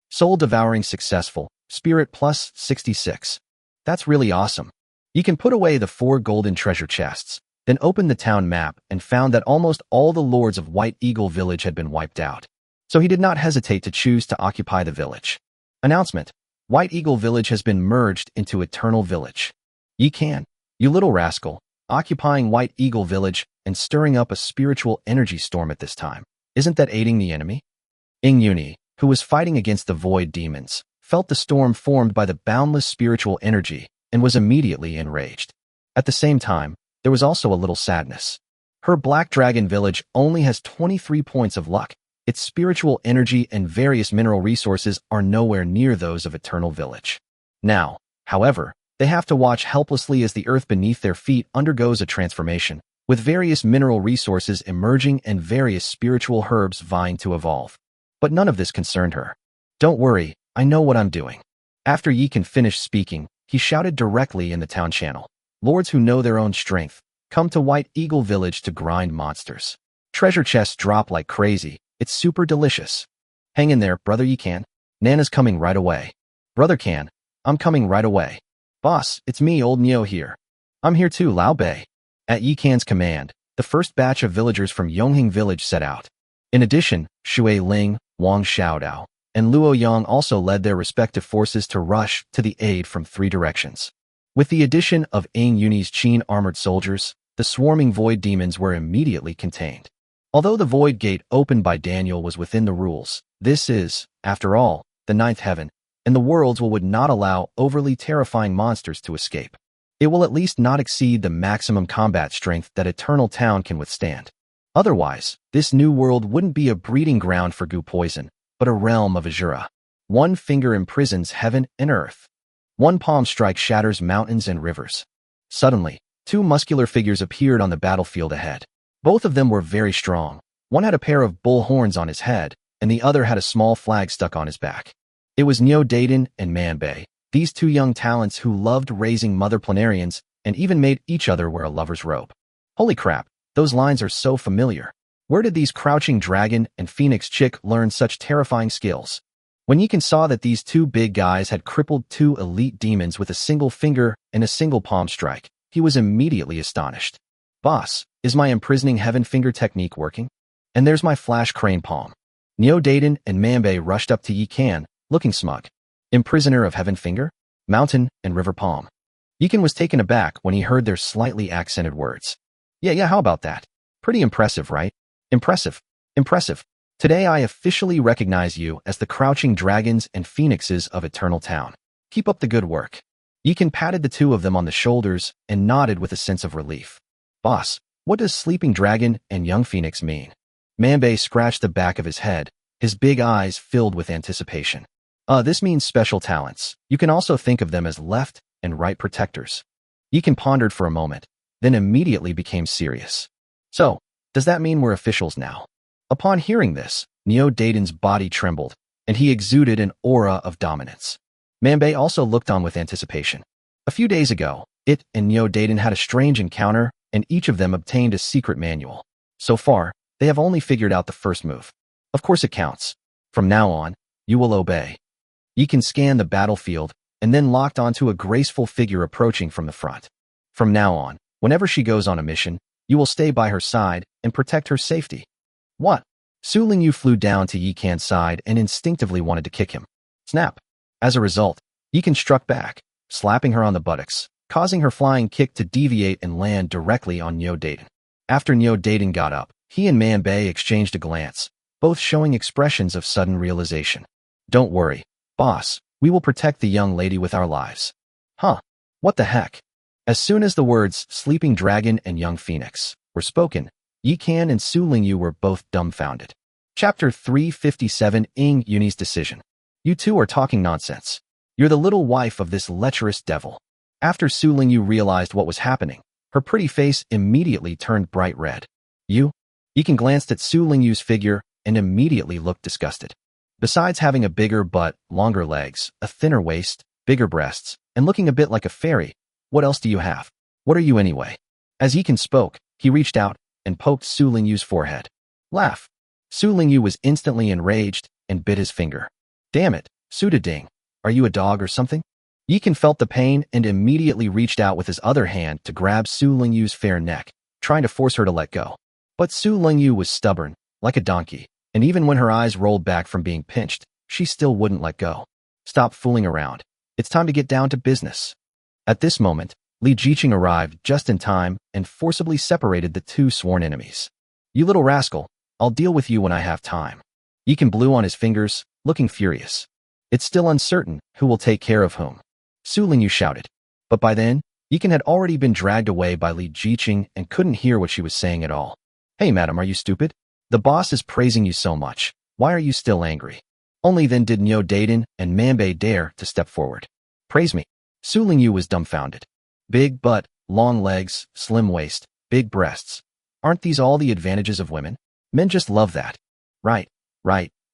Soul devouring successful, spirit plus 66. That's really awesome. You can put away the 4 golden treasure chests, then open the town map and found that almost all the lords of White Eagle Village had been wiped out. So he did not hesitate to choose to occupy the village. Announcement. White Eagle Village has been merged into Eternal Village. Yi, you little rascal, occupying White Eagle Village and stirring up a spiritual energy storm at this time. Isn't that aiding the enemy? Yuni, who was fighting against the void demons, felt the storm formed by the boundless spiritual energy and was immediately enraged. At the same time, there was also a little sadness. Her Black Dragon Village only has 23 points of luck. Its spiritual energy and various mineral resources are nowhere near those of Eternal Village. Now, however, they have to watch helplessly as the earth beneath their feet undergoes a transformation, with various mineral resources emerging and various spiritual herbs vying to evolve. But none of this concerned her. Don't worry, I know what I'm doing. After Yi finished speaking, he shouted directly in the town channel. Lords who know their own strength, come to White Eagle Village to grind monsters. Treasure chests drop like crazy. It's super delicious. Hang in there, brother Yi. Nana's coming right away. Brother I'm coming right away. Boss, it's me, old Neo here. I'm here too, Lao Bei. At Yi command, the first batch of villagers from Yonghing Village set out. In addition, Shui Ling, Wang Xiaodao, and Luo Yang also led their respective forces to rush to the aid from 3 directions. With the addition of Yuni's Qin armored soldiers, the swarming void demons were immediately contained. Although the void gate opened by Daniel was within the rules, this is, after all, the 9th heaven, and the worlds would not allow overly terrifying monsters to escape. It will at least not exceed the maximum combat strength that Eternal Town can withstand. Otherwise, this new world wouldn't be a breeding ground for goo poison, but a realm of Azura. 1 finger imprisons heaven and earth. 1 palm strike shatters mountains and rivers. Suddenly, 2 muscular figures appeared on the battlefield ahead. Both of them were very strong. One had a pair of bull horns on his head, and the other had a small flag stuck on his back. It was Neo Daiden and Manbei, these 2 young talents who loved raising mother planarians and even made each other wear a lover's robe. Holy crap, those lines are so familiar. Where did these crouching dragon and phoenix chick learn such terrifying skills? When Yi saw that these 2 big guys had crippled 2 elite demons with a single finger and a single palm strike, he was immediately astonished. Boss, is my imprisoning heaven finger technique working? And there's my flash crane palm. Neo Daiden and Manbei rushed up to Yi, looking smug. Imprisoner of heaven finger, mountain, and river palm. Yi was taken aback when he heard their slightly accented words. Yeah, how about that? Pretty impressive, right? Impressive. Today I officially recognize you as the crouching dragons and phoenixes of Eternal Town. Keep up the good work. Yi patted the 2 of them on the shoulders and nodded with a sense of relief. Boss, what does sleeping dragon and young phoenix mean? Manbei scratched the back of his head, his big eyes filled with anticipation. This means special talents. You can also think of them as left and right protectors. Yi pondered for a moment, then immediately became serious. So, does that mean we're officials now? Upon hearing this, Neo Daiden's body trembled, and he exuded an aura of dominance. Manbei also looked on with anticipation. A few days ago, it and Neo Daiden had a strange encounter, and each of them obtained a secret manual. So far, they have only figured out the first move. Of course it counts. From now on, you will obey. Yi scanned the battlefield, and then locked onto a graceful figure approaching from the front. From now on, whenever she goes on a mission, you will stay by her side and protect her safety. What? Su Lingyu flew down to Yi side and instinctively wanted to kick him. Snap. As a result, Yi struck back, slapping her on the buttocks, causing her flying kick to deviate and land directly on Neo Daiden. After Neo Daiden got up, he and Manbei exchanged a glance, both showing expressions of sudden realization. Don't worry, boss, we will protect the young lady with our lives. Huh? What the heck? As soon as the words Sleeping Dragon and Young Phoenix were spoken, Yi and Su Lingyu were both dumbfounded. Chapter 357 Yuni's Decision. You 2 are talking nonsense. You're the little wife of this lecherous devil. After Su Lingyu realized what was happening, her pretty face immediately turned bright red. You? Yikan glanced at Su Lingyu's figure and immediately looked disgusted. Besides having a bigger butt, longer legs, a thinner waist, bigger breasts, and looking a bit like a fairy, what else do you have? What are you anyway? As Yikan spoke, he reached out and poked Su Lingyu's forehead. Laugh. Su Lingyu was instantly enraged and bit his finger. Damn it, Su Ding, are you a dog or something? Yikan felt the pain and immediately reached out with his other hand to grab Su Lingyu's fair neck, trying to force her to let go. But Su Lingyu was stubborn, like a donkey, and even when her eyes rolled back from being pinched, she still wouldn't let go. Stop fooling around. It's time to get down to business. At this moment, Li Jiqing arrived just in time and forcibly separated the two sworn enemies. You little rascal, I'll deal with you when I have time. Yikan blew on his fingers, looking furious. It's still uncertain who will take care of whom. Su Lingyu shouted. But by then, Yikan had already been dragged away by Li Jiqing and couldn't hear what she was saying at all. Hey madam, are you stupid? The boss is praising you so much. Why are you still angry? Only then did Nyo Daiden and Manbei dare to step forward. Praise me. Su Lingyu was dumbfounded. Big butt, long legs, slim waist, big breasts. Aren't these all the advantages of women? Men just love that. Right.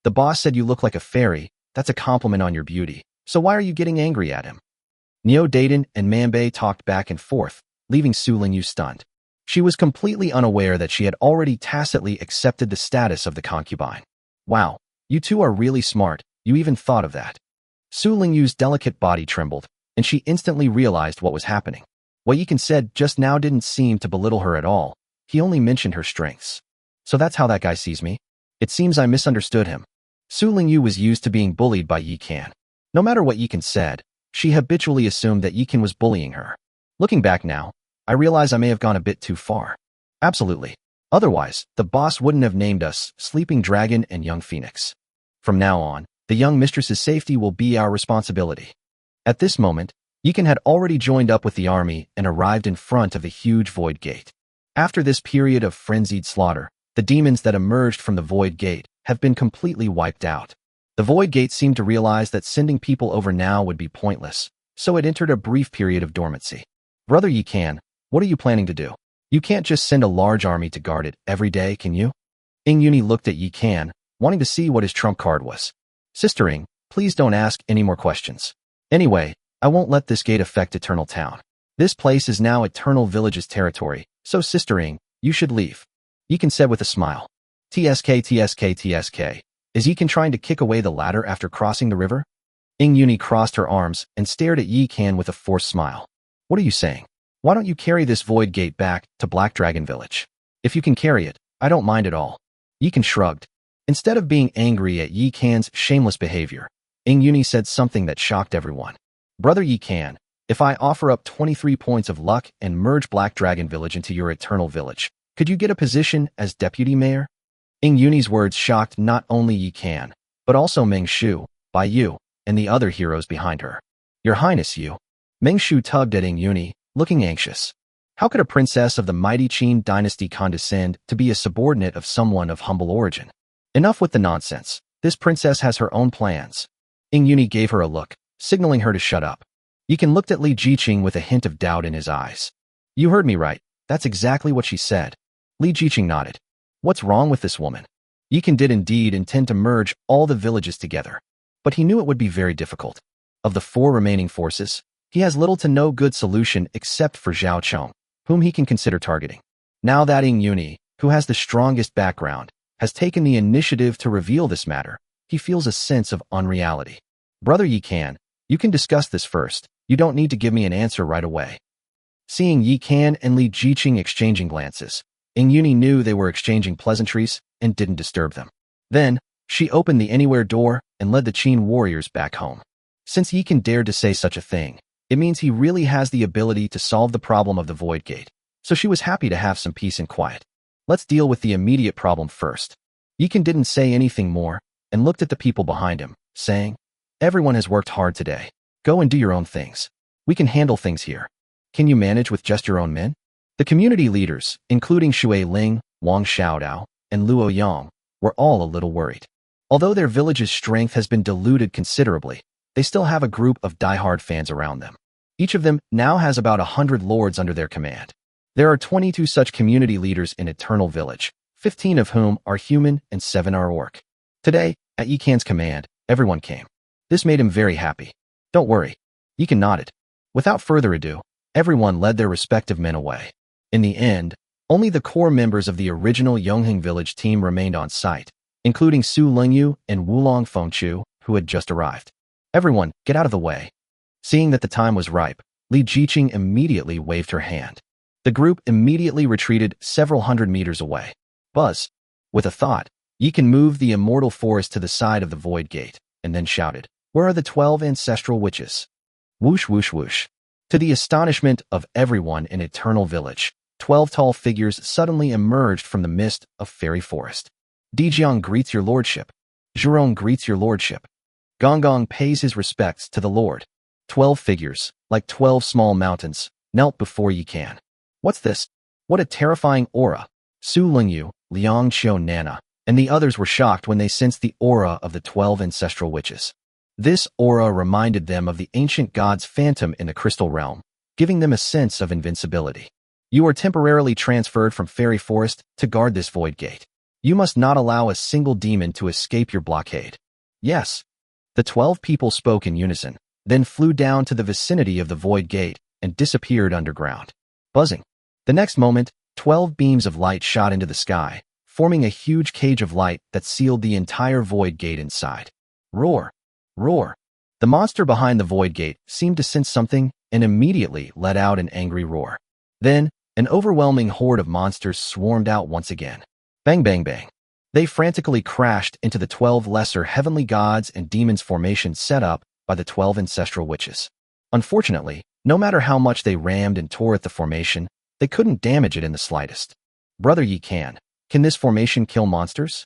The boss said you look like a fairy. That's a compliment on your beauty. So why are you getting angry at him? Nyo Daiden and Manbei talked back and forth, leaving Su Lingyu stunned. She was completely unaware that she had already tacitly accepted the status of the concubine. Wow, you two are really smart. You even thought of that. Su Lingyu's delicate body trembled, and she instantly realized what was happening. What Yikan said just now didn't seem to belittle her at all. He only mentioned her strengths. So that's how that guy sees me? It seems I misunderstood him. Su Lingyu was used to being bullied by Yikan. No matter what Yikan said, she habitually assumed that Yikan was bullying her. Looking back now, I realize I may have gone a bit too far. Absolutely. Otherwise, the boss wouldn't have named us Sleeping Dragon and Young Phoenix. From now on, the young mistress's safety will be our responsibility. At this moment, Yikan had already joined up with the army and arrived in front of the huge void gate. After this period of frenzied slaughter, the demons that emerged from the void gate have been completely wiped out. The void gate seemed to realize that sending people over now would be pointless, so it entered a brief period of dormancy. Brother Yikan, what are you planning to do? You can't just send a large army to guard it every day, can you? Ing Yuni looked at Yikan, wanting to see what his trump card was. Sister Ing, please don't ask any more questions. Anyway, I won't let this gate affect Eternal Town. This place is now Eternal Village's territory, so Sister Ing, you should leave. Yikan said with a smile. TSK. Is Yikan trying to kick away the ladder after crossing the river? Ing Yuni crossed her arms and stared at Yikan with a forced smile. What are you saying? Why don't you carry this void gate back to Black Dragon Village? If you can carry it, I don't mind at all. Yikan shrugged. Instead of being angry at Yikan's shameless behavior, Ing Yuni said something that shocked everyone. Brother Yikan, if I offer up 23 points of luck and merge Black Dragon Village into your Eternal Village, could you get a position as deputy mayor? Ing Yuni's words shocked not only Yikan, but also Meng Shu, Bai Yu, and the other heroes behind her. Your Highness, you. Meng Shu tugged at Ing Yuni, looking anxious. How could a princess of the mighty Qin dynasty condescend to be a subordinate of someone of humble origin? Enough with the nonsense. This princess has her own plans. Ing Yuni gave her a look, signaling her to shut up. Yikan looked at Li Jiqing with a hint of doubt in his eyes. You heard me right. That's exactly what she said. Li Jiqing nodded. What's wrong with this woman? Yikan did indeed intend to merge all the villages together, but he knew it would be very difficult. Of the 4 remaining forces, he has little to no good solution except for Zhao Chong, whom he can consider targeting. Now that Ing Yuni, who has the strongest background, has taken the initiative to reveal this matter, he feels a sense of unreality. Brother Yikan, you can discuss this first. You don't need to give me an answer right away. Seeing Yikan and Li Jiqing exchanging glances, Ing Yuni knew they were exchanging pleasantries and didn't disturb them. Then, she opened the anywhere door and led the Qin warriors back home. Since Yikan dared to say such a thing, it means he really has the ability to solve the problem of the Void Gate, so she was happy to have some peace and quiet. Let's deal with the immediate problem first. Yikan didn't say anything more and looked at the people behind him, saying, Everyone has worked hard today. Go and do your own things. We can handle things here. Can you manage with just your own men? The community leaders, including Shui Ling, Wang Xiaodao, and Luo Yang, were all a little worried. Although their village's strength has been diluted considerably, they still have a group of diehard fans around them. Each of them now has about 100 lords under their command. There are 22 such community leaders in Eternal Village, 15 of whom are human and 7 are orc. Today, at Yikan's command, everyone came. This made him very happy. Don't worry. Yikan nodded. Without further ado, everyone led their respective men away. In the end, only the core members of the original Yongheng Village team remained on site, including Su Lingyu and Wulong Fengchu, who had just arrived. Everyone, get out of the way. Seeing that the time was ripe, Li Jiqing immediately waved her hand. The group immediately retreated several hundred meters away. Buzz. With a thought, Yikan moved the immortal forest to the side of the void gate, and then shouted, "Where are the 12 ancestral witches?" Whoosh whoosh whoosh. To the astonishment of everyone in Eternal Village, 12 tall figures suddenly emerged from the mist of fairy forest. Dijiang greets your lordship. Zhurong greets your lordship. Gonggong pays his respects to the lord. 12 figures, like 12 small mountains, knelt before Yikan. What's this? What a terrifying aura. Su Lingyu, Liang Qiu Nana, and the others were shocked when they sensed the aura of the 12 ancestral witches. This aura reminded them of the ancient god's phantom in the crystal realm, giving them a sense of invincibility. You are temporarily transferred from Fairy Forest to guard this void gate. You must not allow a single demon to escape your blockade. Yes. The 12 people spoke in unison, then flew down to the vicinity of the void gate and disappeared underground. Buzzing. The next moment, 12 beams of light shot into the sky, forming a huge cage of light that sealed the entire void gate inside. Roar. Roar. The monster behind the void gate seemed to sense something and immediately let out an angry roar. Then, an overwhelming horde of monsters swarmed out once again. Bang bang bang. They frantically crashed into the 12 lesser heavenly gods and demons formation set up by the 12 ancestral witches. Unfortunately, no matter how much they rammed and tore at the formation, they couldn't damage it in the slightest. Brother Yikan, can this formation kill monsters?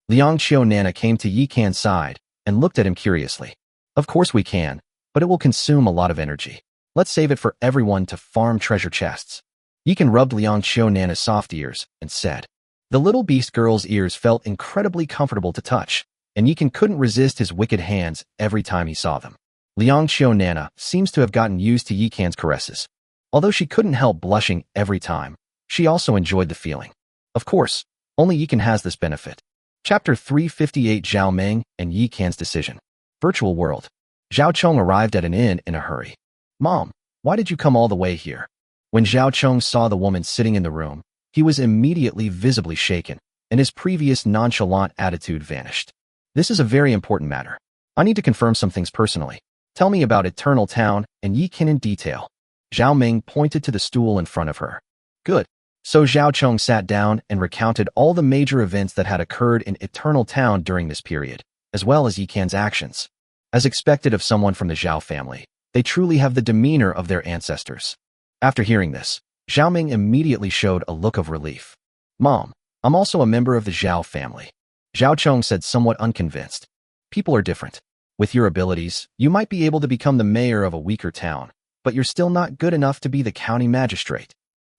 Liang Qiu Nana came to Yikan's side and looked at him curiously. Of course we can, but it will consume a lot of energy. Let's save it for everyone to farm treasure chests. Yikan rubbed Liang Qiu Nana's soft ears and said. The little beast girl's ears felt incredibly comfortable to touch, and Yikan couldn't resist his wicked hands every time he saw them. Liang Qiu Nana seems to have gotten used to Yikan's caresses. Although she couldn't help blushing every time, she also enjoyed the feeling. Of course, only Yikan has this benefit. Chapter 358 Zhao Meng and Yikan's Decision. Virtual World. Zhao Chong arrived at an inn in a hurry. Mom, why did you come all the way here? When Zhao Chong saw the woman sitting in the room, he was immediately visibly shaken, and his previous nonchalant attitude vanished. This is a very important matter. I need to confirm some things personally. Tell me about Eternal Town and Yikan in detail. Zhao Meng pointed to the stool in front of her. Good. So Zhao Chong sat down and recounted all the major events that had occurred in Eternal Town during this period, as well as Yikan's actions. As expected of someone from the Zhao family, they truly have the demeanor of their ancestors. After hearing this, Zhao Meng immediately showed a look of relief. Mom, I'm also a member of the Zhao family. Zhao Chong said somewhat unconvinced. People are different. With your abilities, you might be able to become the mayor of a weaker town, but you're still not good enough to be the county magistrate.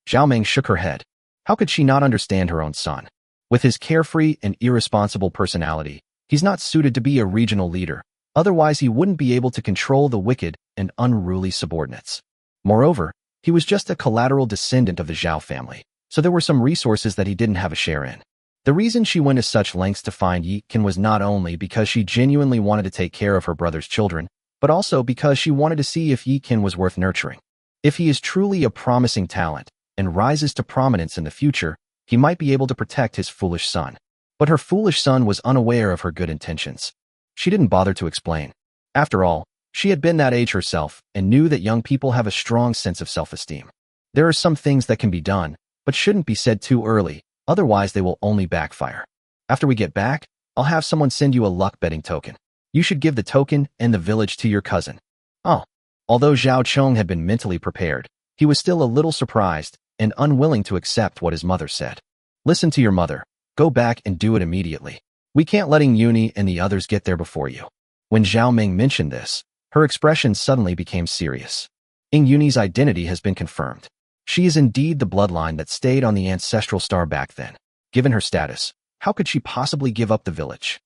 Zhao Meng shook her head. How could she not understand her own son? With his carefree and irresponsible personality, he's not suited to be a regional leader. Otherwise, he wouldn't be able to control the wicked and unruly subordinates. Moreover, he was just a collateral descendant of the Zhao family, so there were some resources that he didn't have a share in. The reason she went to such lengths to find Yikan was not only because she genuinely wanted to take care of her brother's children, but also because she wanted to see if Yikan was worth nurturing. If he is truly a promising talent and rises to prominence in the future, he might be able to protect his foolish son. But her foolish son was unaware of her good intentions. She didn't bother to explain. After all, she had been that age herself and knew that young people have a strong sense of self-esteem. There are some things that can be done, but shouldn't be said too early, otherwise they will only backfire. After we get back, I'll have someone send you a luck betting token. You should give the token and the village to your cousin. Oh. Although Zhao Chong had been mentally prepared, he was still a little surprised and unwilling to accept what his mother said. Listen to your mother. Go back and do it immediately. We can't letting Yuni and the others get there before you. When Zhao Meng mentioned this, her expression suddenly became serious. Yuni's identity has been confirmed. She is indeed the bloodline that stayed on the ancestral star back then. Given her status, how could she possibly give up the village?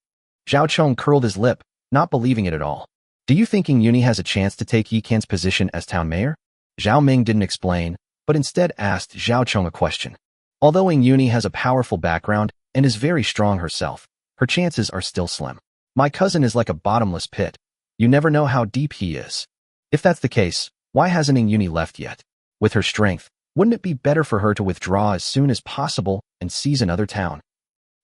Zhao Chong curled his lip, not believing it at all. Do you think Yuni has a chance to take Yi Can's position as town mayor? Zhao Ming didn't explain, but instead asked Zhao Chong a question. Although Yuni has a powerful background and is very strong herself, her chances are still slim. My cousin is like a bottomless pit. You never know how deep he is. If that's the case, why hasn't Yuni left yet? With her strength, wouldn't it be better for her to withdraw as soon as possible and seize another town?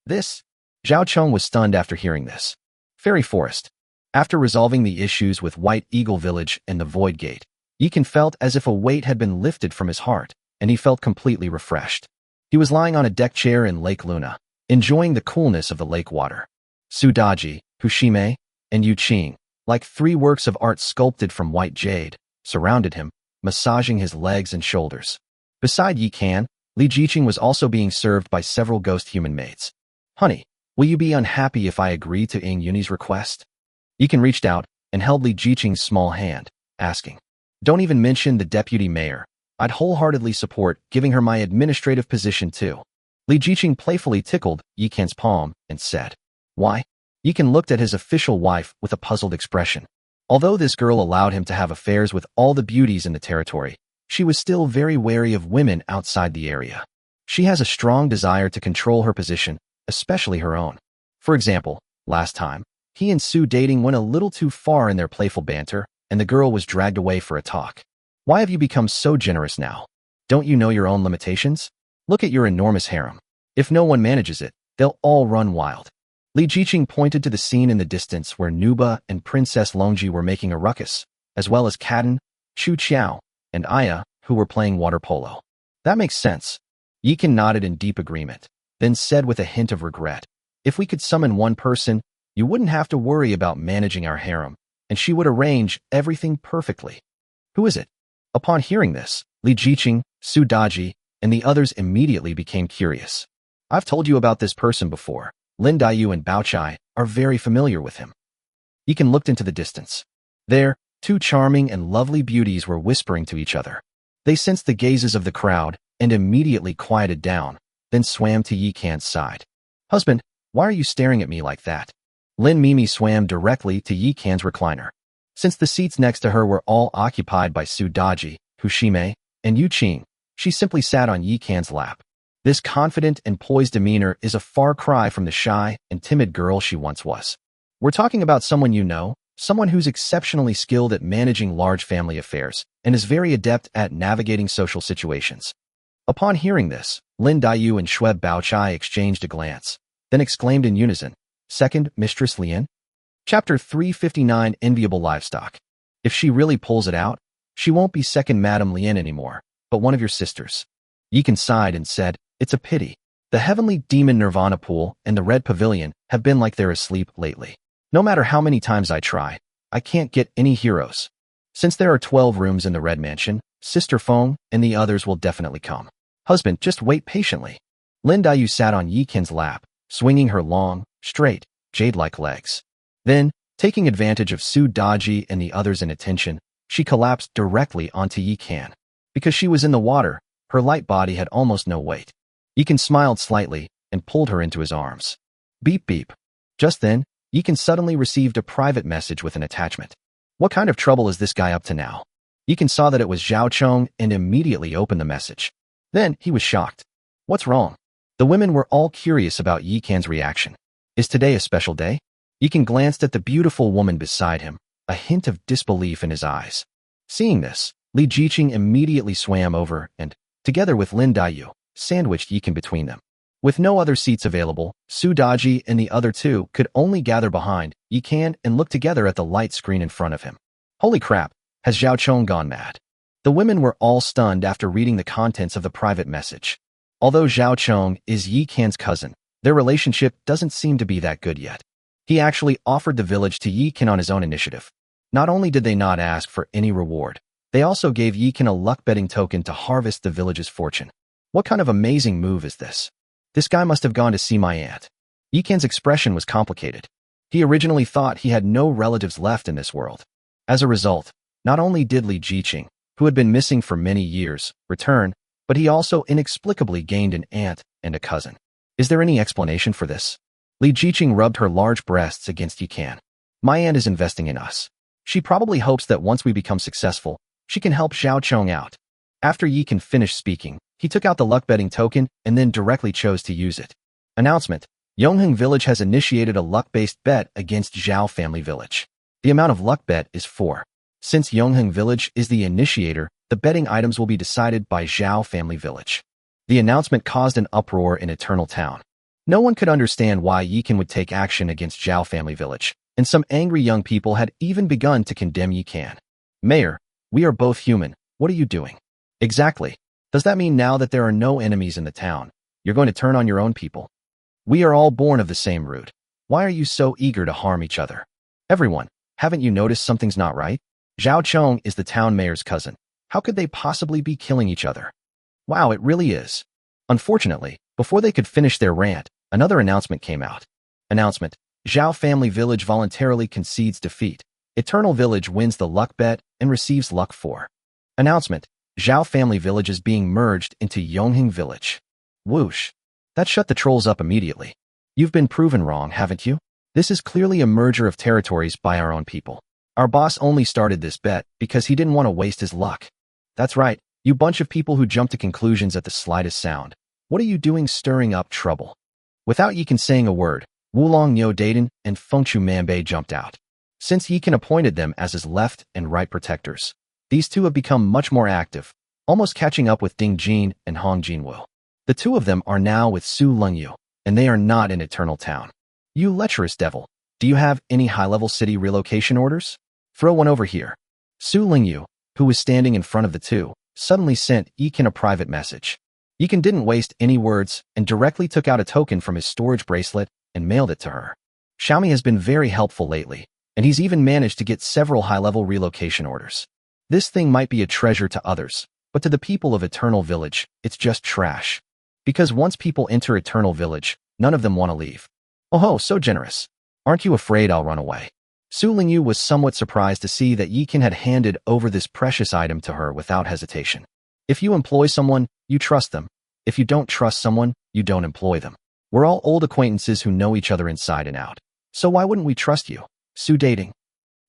Zhao Chong was stunned after hearing this. Fairy Forest. After resolving the issues with White Eagle Village and the Void Gate, Yi Can felt as if a weight had been lifted from his heart, and he felt completely refreshed. He was lying on a deck chair in Lake Luna, enjoying the coolness of the lake water. Su Daji, Hushime, and Yu Qing, like three works of art sculpted from white jade, surrounded him, massaging his legs and shoulders. Beside Yi Can, Li Jiqing was also being served by several ghost human maids. Honey, will you be unhappy if I agree to Yuni's request? Yi Can reached out and held Li Jiqing's small hand, asking, Don't even mention the deputy mayor. I'd wholeheartedly support giving her my administrative position too. Li Jiqing playfully tickled Yi Can's palm and said, Why? Yi Can looked at his official wife with a puzzled expression. Although this girl allowed him to have affairs with all the beauties in the territory, she was still very wary of women outside the area. She has a strong desire to control her position, especially her own. For example, last time, he and Su dating went a little too far in their playful banter, and the girl was dragged away for a talk. Why have you become so generous now? Don't you know your own limitations? Look at your enormous harem. If no one manages it, they'll all run wild. Li Jiqing pointed to the scene in the distance where Nuba and Princess Longji were making a ruckus, as well as Kaden, Chu Qiao, and Aya, who were playing water polo. That makes sense. Yi Can nodded in deep agreement, then said with a hint of regret, If we could summon one person, you wouldn't have to worry about managing our harem, and she would arrange everything perfectly. Who is it? Upon hearing this, Li Jiqing, Su Daji, and the others immediately became curious. I've told you about this person before. Lin Daiyu and Bao Chai are very familiar with him. Yi Can looked into the distance. There, two charming and lovely beauties were whispering to each other. They sensed the gazes of the crowd and immediately quieted down, then swam to Yi Can's side. Husband, why are you staring at me like that? Lin Mimi swam directly to Yi Can's recliner. Since the seats next to her were all occupied by Su Daji, Hushime, and Yu Qing, she simply sat on Yi Can's lap. This confident and poised demeanor is a far cry from the shy and timid girl she once was. We're talking about someone you know, someone who's exceptionally skilled at managing large family affairs and is very adept at navigating social situations. Upon hearing this, Lin Daiyu and Shweb Bao Chai exchanged a glance, then exclaimed in unison, Second, Mistress Lien? Chapter 359 Enviable Livestock. If she really pulls it out, she won't be second Madame Lien anymore, but one of your sisters. Yi Can sighed and said, It's a pity. The Heavenly Demon Nirvana Pool and the Red Pavilion have been like they're asleep lately. No matter how many times I try, I can't get any heroes. Since there are 12 rooms in the Red Mansion, Sister Feng and the others will definitely come. Husband, just wait patiently. Lin Daiyu sat on Yi Can's lap, swinging her long, straight, jade-like legs. Then, taking advantage of Su Daji and the others' inattention, she collapsed directly onto Yi Can. Because she was in the water, her light body had almost no weight. Yi Can smiled slightly and pulled her into his arms. Beep beep. Just then, Yi Can suddenly received a private message with an attachment. What kind of trouble is this guy up to now? Yi Can saw that it was Zhao Chong and immediately opened the message. Then, he was shocked. What's wrong? The women were all curious about Yi Can's reaction. Is today a special day? Yi Can glanced at the beautiful woman beside him, a hint of disbelief in his eyes. Seeing this, Li Jiqing immediately swam over and, together with Lin Daiyu, sandwiched Yi Can between them. With no other seats available, Su Daji and the other two could only gather behind Yi Can and look together at the light screen in front of him. Holy crap, has Zhao Chong gone mad? The women were all stunned after reading the contents of the private message. Although Zhao Chong is Yi Can's cousin, their relationship doesn't seem to be that good yet. He actually offered the village to Yi Can on his own initiative. Not only did they not ask for any reward, they also gave Yi Can a luck betting token to harvest the village's fortune. What kind of amazing move is this? This guy must have gone to see my aunt. Yi Can's expression was complicated. He originally thought he had no relatives left in this world. As a result, not only did Li Jiqing, who had been missing for many years, return, but he also inexplicably gained an aunt and a cousin. Is there any explanation for this? Li Jiqing rubbed her large breasts against Yi Can. My aunt is investing in us. She probably hopes that once we become successful, she can help Xiao Chong out. After Yi Can finished speaking, he took out the luck betting token and then directly chose to use it. Announcement: Yongheng Village has initiated a luck-based bet against Zhao Family Village. The amount of luck bet is 4. Since Yongheng Village is the initiator, the betting items will be decided by Zhao Family Village. The announcement caused an uproar in Eternal Town. No one could understand why Yikan would take action against Zhao Family Village, and some angry young people had even begun to condemn Yikan. Mayor, we are both human. What are you doing? Exactly. Does that mean now that there are no enemies in the town, you're going to turn on your own people? We are all born of the same root. Why are you so eager to harm each other? Everyone, haven't you noticed something's not right? Zhao Chong is the town mayor's cousin. How could they possibly be killing each other? Wow, it really is. Unfortunately, before they could finish their rant, another announcement came out. Announcement: Zhao Family Village voluntarily concedes defeat. Eternal Village wins the luck bet and receives luck 4. Announcement: Zhao Family Village is being merged into Yongheng Village. Whoosh. That shut the trolls up immediately. You've been proven wrong, haven't you? This is clearly a merger of territories by our own people. Our boss only started this bet because he didn't want to waste his luck. That's right, you bunch of people who jump to conclusions at the slightest sound. What are you doing stirring up trouble? Without Yikan saying a word, Wulong Nyo Daden and Fengchu Manbei jumped out. Since Yikan appointed them as his left and right protectors, these two have become much more active, almost catching up with Ding Jin and Hong Jinwu. The two of them are now with Su Lengyu, and they are not in Eternal Town. You lecherous devil, do you have any high-level city relocation orders? Throw one over here. Su Lengyu, who was standing in front of the two, suddenly sent Yikan a private message. Yikan didn't waste any words and directly took out a token from his storage bracelet and mailed it to her. Xiaomi has been very helpful lately, and he's even managed to get several high-level relocation orders. This thing might be a treasure to others, but to the people of Eternal Village, it's just trash. Because once people enter Eternal Village, none of them want to leave. Oh ho, so generous. Aren't you afraid I'll run away? Su Lingyu was somewhat surprised to see that Yikan had handed over this precious item to her without hesitation. If you employ someone, you trust them. If you don't trust someone, you don't employ them. We're all old acquaintances who know each other inside and out. So why wouldn't we trust you? Su dating.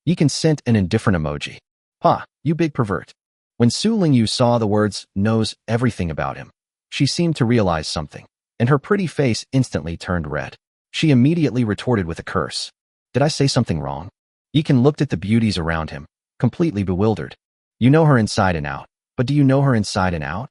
Yikan sent an indifferent emoji. Ha, you big pervert. When Su Lingyu saw the words, knows everything about him, she seemed to realize something, and her pretty face instantly turned red. She immediately retorted with a curse. Did I say something wrong? Yikan looked at the beauties around him, completely bewildered. You know her inside and out, but do you know her inside and out?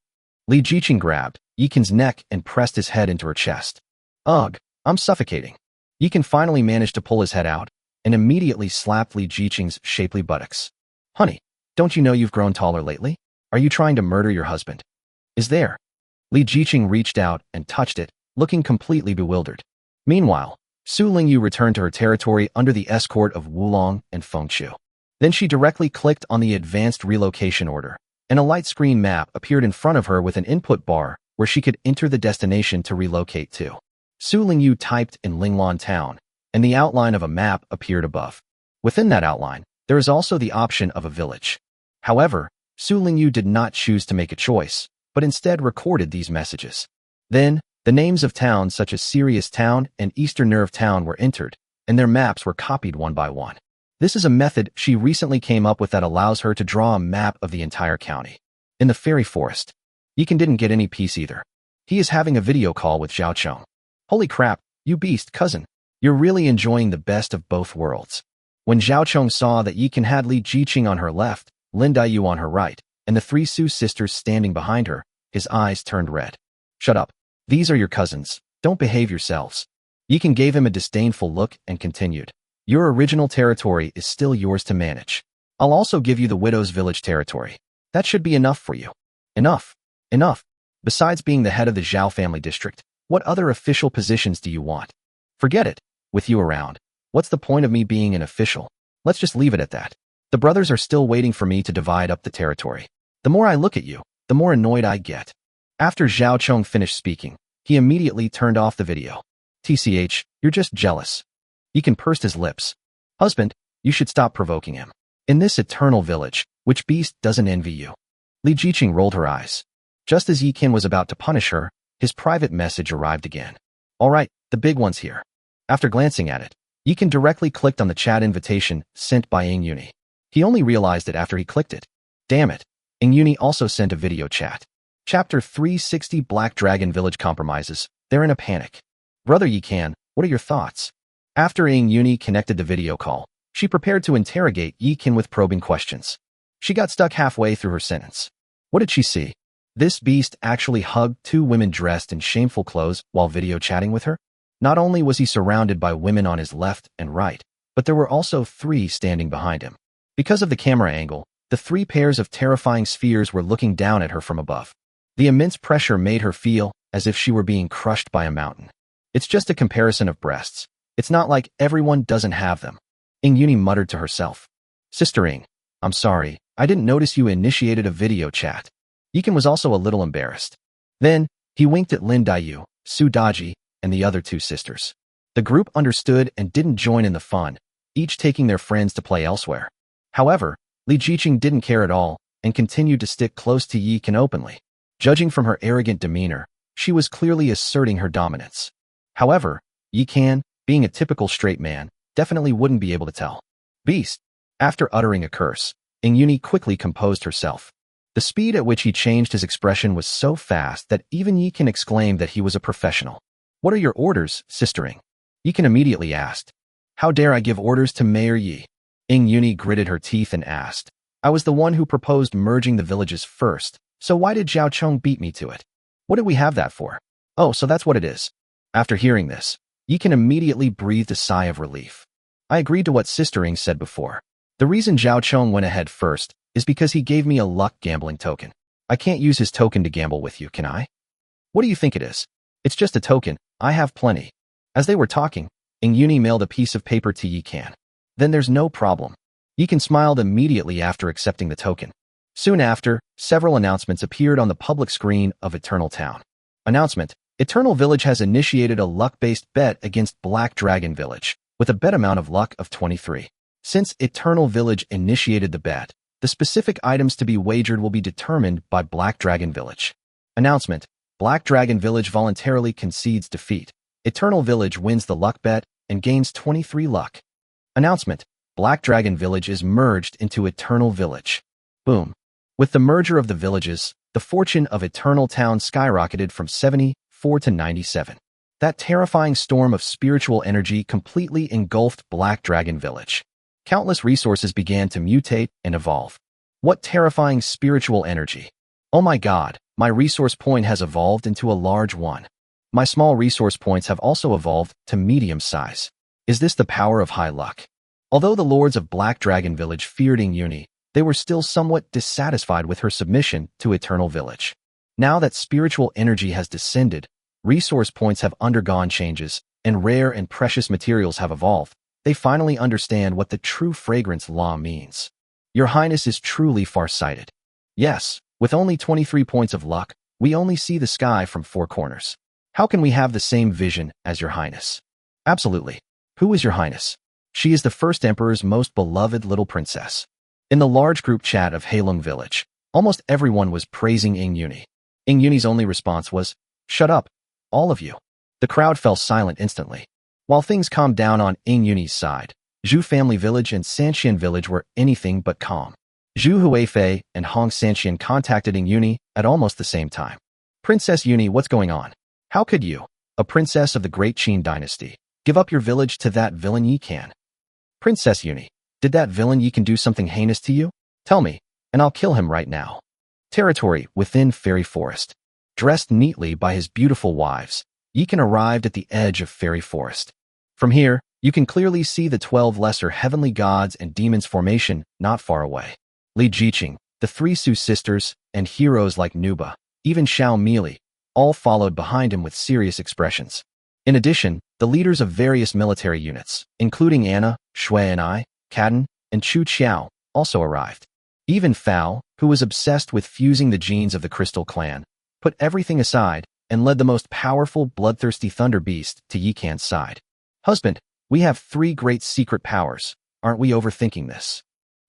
Li Jiqing grabbed Yikan's neck and pressed his head into her chest. Ugh, I'm suffocating. Yikan finally managed to pull his head out, and immediately slapped Li Jiqing's shapely buttocks. Honey, don't you know you've grown taller lately? Are you trying to murder your husband? Is there? Li Jiqing reached out and touched it, looking completely bewildered. Meanwhile, Su Lingyu returned to her territory under the escort of Wulong and Fengchu. Then she directly clicked on the advanced relocation order, and a light screen map appeared in front of her with an input bar where she could enter the destination to relocate to. Su Lingyu typed in Linglan Town, and the outline of a map appeared above. Within that outline, there is also the option of a village. However, Su Lingyu did not choose to make a choice, but instead recorded these messages. Then, the names of towns such as Sirius Town and Eastern Nerve Town were entered, and their maps were copied one by one. This is a method she recently came up with that allows her to draw a map of the entire county. In the fairy forest, Yikan didn't get any peace either. He is having a video call with Zhao Chong. Holy crap, you beast, cousin. You're really enjoying the best of both worlds. When Zhao Chong saw that Yikan had Li Jiqing on her left, Lin Daiyu on her right, and the three Su sisters standing behind her, his eyes turned red. Shut up. These are your cousins. Don't behave yourselves. Yikan gave him a disdainful look and continued. Your original territory is still yours to manage. I'll also give you the Widow's Village territory. That should be enough for you. Enough. Enough. Besides being the head of the Zhao family district, what other official positions do you want? Forget it. With you around, what's the point of me being an official? Let's just leave it at that. The brothers are still waiting for me to divide up the territory. The more I look at you, the more annoyed I get. After Zhao Chong finished speaking, he immediately turned off the video. TCH, you're just jealous. Yikan pursed his lips. Husband, you should stop provoking him. In this eternal village, which beast doesn't envy you? Li Jiqing rolled her eyes. Just as Yikan was about to punish her, his private message arrived again. All right, the big one's here. After glancing at it, Yikan directly clicked on the chat invitation sent by Ying Yuni. He only realized it after he clicked it. Damn it. Yuni also sent a video chat. Chapter 360 Black Dragon Village Compromises. They're in a panic. Brother Yikan, what are your thoughts? After Yuni connected the video call, she prepared to interrogate Yikan with probing questions. She got stuck halfway through her sentence. What did she see? This beast actually hugged two women dressed in shameful clothes while video chatting with her? Not only was he surrounded by women on his left and right, but there were also three standing behind him. Because of the camera angle, the three pairs of terrifying spheres were looking down at her from above. The immense pressure made her feel as if she were being crushed by a mountain. It's just a comparison of breasts. It's not like everyone doesn't have them. Yuni muttered to herself. Sister Ing, I'm sorry, I didn't notice you initiated a video chat. Yikan was also a little embarrassed. Then, he winked at Lin Dayu, Su Daji, and the other two sisters. The group understood and didn't join in the fun, each taking their friends to play elsewhere. However, Li Jiqing didn't care at all and continued to stick close to Yikan openly. Judging from her arrogant demeanor, she was clearly asserting her dominance. However, Yikan, being a typical straight man, definitely wouldn't be able to tell. Beast. After uttering a curse, Yuni quickly composed herself. The speed at which he changed his expression was so fast that even Yikan exclaimed that he was a professional. What are your orders, Sister Ing? Yikan immediately asked. How dare I give orders to Mayor Yi? Yuni gritted her teeth and asked. I was the one who proposed merging the villages first, so why did Zhao Chong beat me to it? What did we have that for? Oh, so that's what it is. After hearing this, Yikan immediately breathed a sigh of relief. I agreed to what Sister Ing said before. The reason Zhao Chong went ahead first is because he gave me a luck gambling token. I can't use his token to gamble with you, can I? What do you think it is? It's just a token. I have plenty. As they were talking, Yuni mailed a piece of paper to Yikan. Then there's no problem. Yikan smiled immediately after accepting the token. Soon after, several announcements appeared on the public screen of Eternal Town. Announcement: Eternal Village has initiated a luck-based bet against Black Dragon Village, with a bet amount of luck of 23. Since Eternal Village initiated the bet, the specific items to be wagered will be determined by Black Dragon Village. Announcement: Black Dragon Village voluntarily concedes defeat. Eternal Village wins the luck bet and gains 23 luck. Announcement: Black Dragon Village is merged into Eternal Village. Boom. With the merger of the villages, the fortune of Eternal Town skyrocketed from 74 to 97. That terrifying storm of spiritual energy completely engulfed Black Dragon Village. Countless resources began to mutate and evolve. What terrifying spiritual energy! Oh my god, my resource point has evolved into a large one. My small resource points have also evolved to medium size. Is this the power of high luck? Although the lords of Black Dragon Village feared Yuni, they were still somewhat dissatisfied with her submission to Eternal Village. Now that spiritual energy has descended, resource points have undergone changes, and rare and precious materials have evolved, they finally understand what the true fragrance law means. Your Highness is truly far-sighted. Yes, with only 23 points of luck, we only see the sky from four corners. How can we have the same vision as Your Highness? Absolutely. Who is Your Highness? She is the first Emperor's most beloved little princess. In the large group chat of Heilong Village, almost everyone was praising Yuni. Yuni's only response was, "Shut up, all of you." The crowd fell silent instantly. While things calmed down on Yuni's side, Zhu Family Village and Sanxian Village were anything but calm. Zhu Huifei and Hong Sanxian contacted Yuni at almost the same time. Princess Yuni, what's going on? How could you, a princess of the Great Qin dynasty, give up your village to that villain Yikan? Princess Yuni, did that villain Yikan do something heinous to you? Tell me, and I'll kill him right now. Territory within Fairy Forest. Dressed neatly by his beautiful wives, Yikan arrived at the edge of Fairy Forest. From here, you can clearly see the 12 lesser heavenly gods and demons formation not far away. Li Jiqing, the three Su sisters, and heroes like Nuba, even Xiao Meili, all followed behind him with serious expressions. In addition, the leaders of various military units, including Anna, Shui and I, Kaden, and Chu Qiao, also arrived. Even Fao, who was obsessed with fusing the genes of the Crystal Clan, put everything aside and led the most powerful bloodthirsty thunder beast to Yikan's side. Husband, we have 3 great secret powers. Aren't we overthinking this?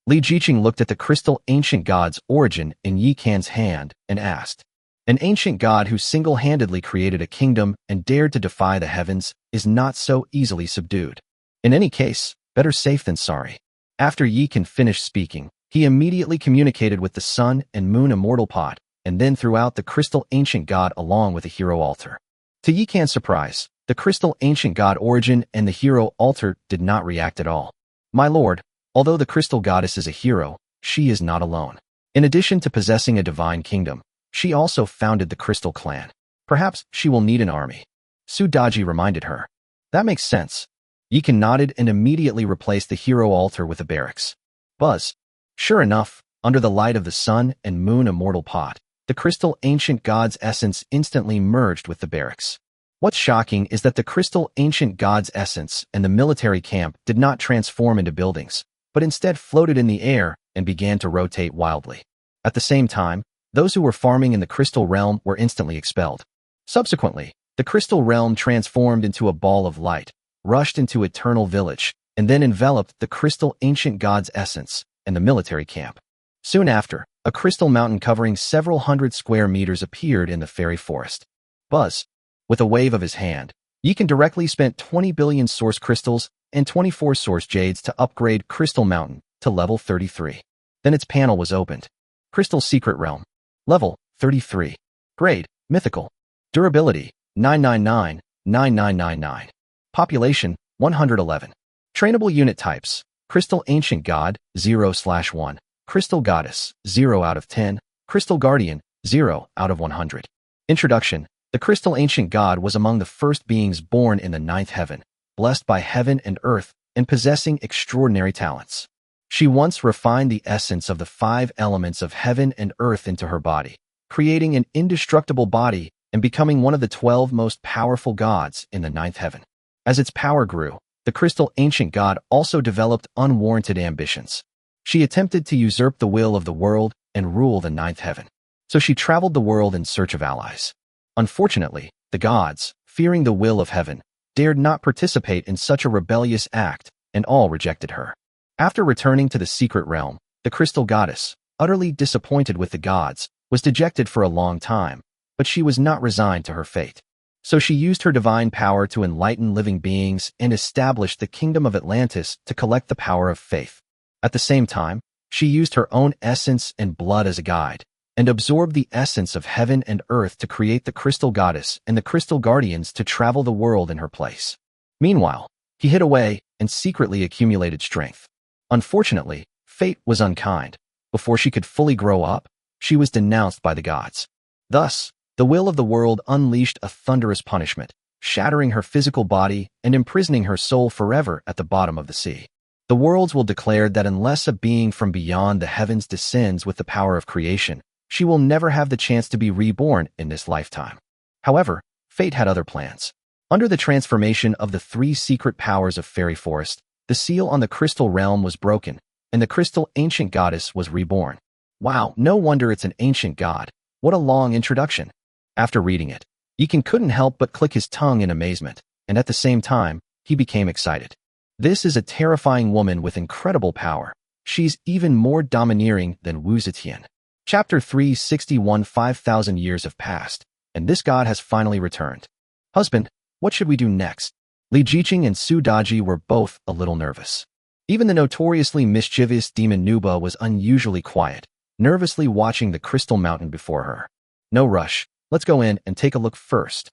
Li Jiqing looked at the crystal ancient god's origin in Yikan's hand and asked. An ancient god who single-handedly created a kingdom and dared to defy the heavens is not so easily subdued. In any case, better safe than sorry. After Yikan finished speaking, he immediately communicated with the Sun and Moon Immortal Pod, and then threw out the Crystal Ancient God along with a hero altar. To Yikan's surprise, the Crystal Ancient God Origin and the hero altar did not react at all. My lord, although the Crystal Goddess is a hero, she is not alone. In addition to possessing a divine kingdom, she also founded the Crystal Clan. Perhaps she will need an army. Sudaji reminded her. That makes sense. Yikan nodded and immediately replaced the hero altar with a barracks. Buzz. Sure enough, under the light of the Sun and Moon Immortal Pod, the Crystal Ancient God's essence instantly merged with the barracks. What's shocking is that the Crystal Ancient God's essence and the military camp did not transform into buildings, but instead floated in the air and began to rotate wildly. At the same time, those who were farming in the Crystal Realm were instantly expelled. Subsequently, the Crystal Realm transformed into a ball of light, rushed into Eternal Village, and then enveloped the Crystal Ancient God's essence and the military camp. Soon after, a crystal mountain covering several hundred square meters appeared in the fairy forest. Buzz. With a wave of his hand, Yikan directly spent 20 billion source crystals and 24 source jades to upgrade Crystal Mountain to level 33. Then its panel was opened. Crystal Secret Realm. Level 33. Grade Mythical. Durability 999-9999. Population 111. Trainable unit types: Crystal Ancient God 0/1, Crystal Goddess 0 out of 10, Crystal Guardian 0 out of 100. Introduction. The Crystal Ancient God was among the first beings born in the ninth heaven, blessed by heaven and earth and possessing extraordinary talents. She once refined the essence of the 5 elements of heaven and earth into her body, creating an indestructible body and becoming one of the 12 most powerful gods in the ninth heaven. As its power grew, the Crystal Ancient God also developed unwarranted ambitions. She attempted to usurp the will of the world and rule the ninth heaven. So she traveled the world in search of allies. Unfortunately, the gods, fearing the will of heaven, dared not participate in such a rebellious act, and all rejected her. After returning to the secret realm, the Crystal Goddess, utterly disappointed with the gods, was dejected for a long time, but she was not resigned to her fate. So she used her divine power to enlighten living beings and establish the Kingdom of Atlantis to collect the power of faith. At the same time, she used her own essence and blood as a guide, and absorbed the essence of heaven and earth to create the Crystal Goddess and the Crystal Guardians to travel the world in her place. Meanwhile, he hid away and secretly accumulated strength. Unfortunately, fate was unkind. Before she could fully grow up, she was denounced by the gods. Thus, the will of the world unleashed a thunderous punishment, shattering her physical body and imprisoning her soul forever at the bottom of the sea. The worlds will declare that unless a being from beyond the heavens descends with the power of creation, she will never have the chance to be reborn in this lifetime. However, fate had other plans. Under the transformation of the 3 secret powers of Fairy Forest, the seal on the Crystal Realm was broken, and the Crystal Ancient Goddess was reborn. Wow, no wonder it's an ancient god. What a long introduction. After reading it, Yikan couldn't help but click his tongue in amazement, and at the same time, he became excited. This is a terrifying woman with incredible power. She's even more domineering than Wu Zetian. Chapter 361. 5,000 years have passed, and this god has finally returned. Husband, what should we do next? Li Jiqing and Su Daji were both a little nervous. Even the notoriously mischievous demon Nuba was unusually quiet, nervously watching the crystal mountain before her. No rush, let's go in and take a look first.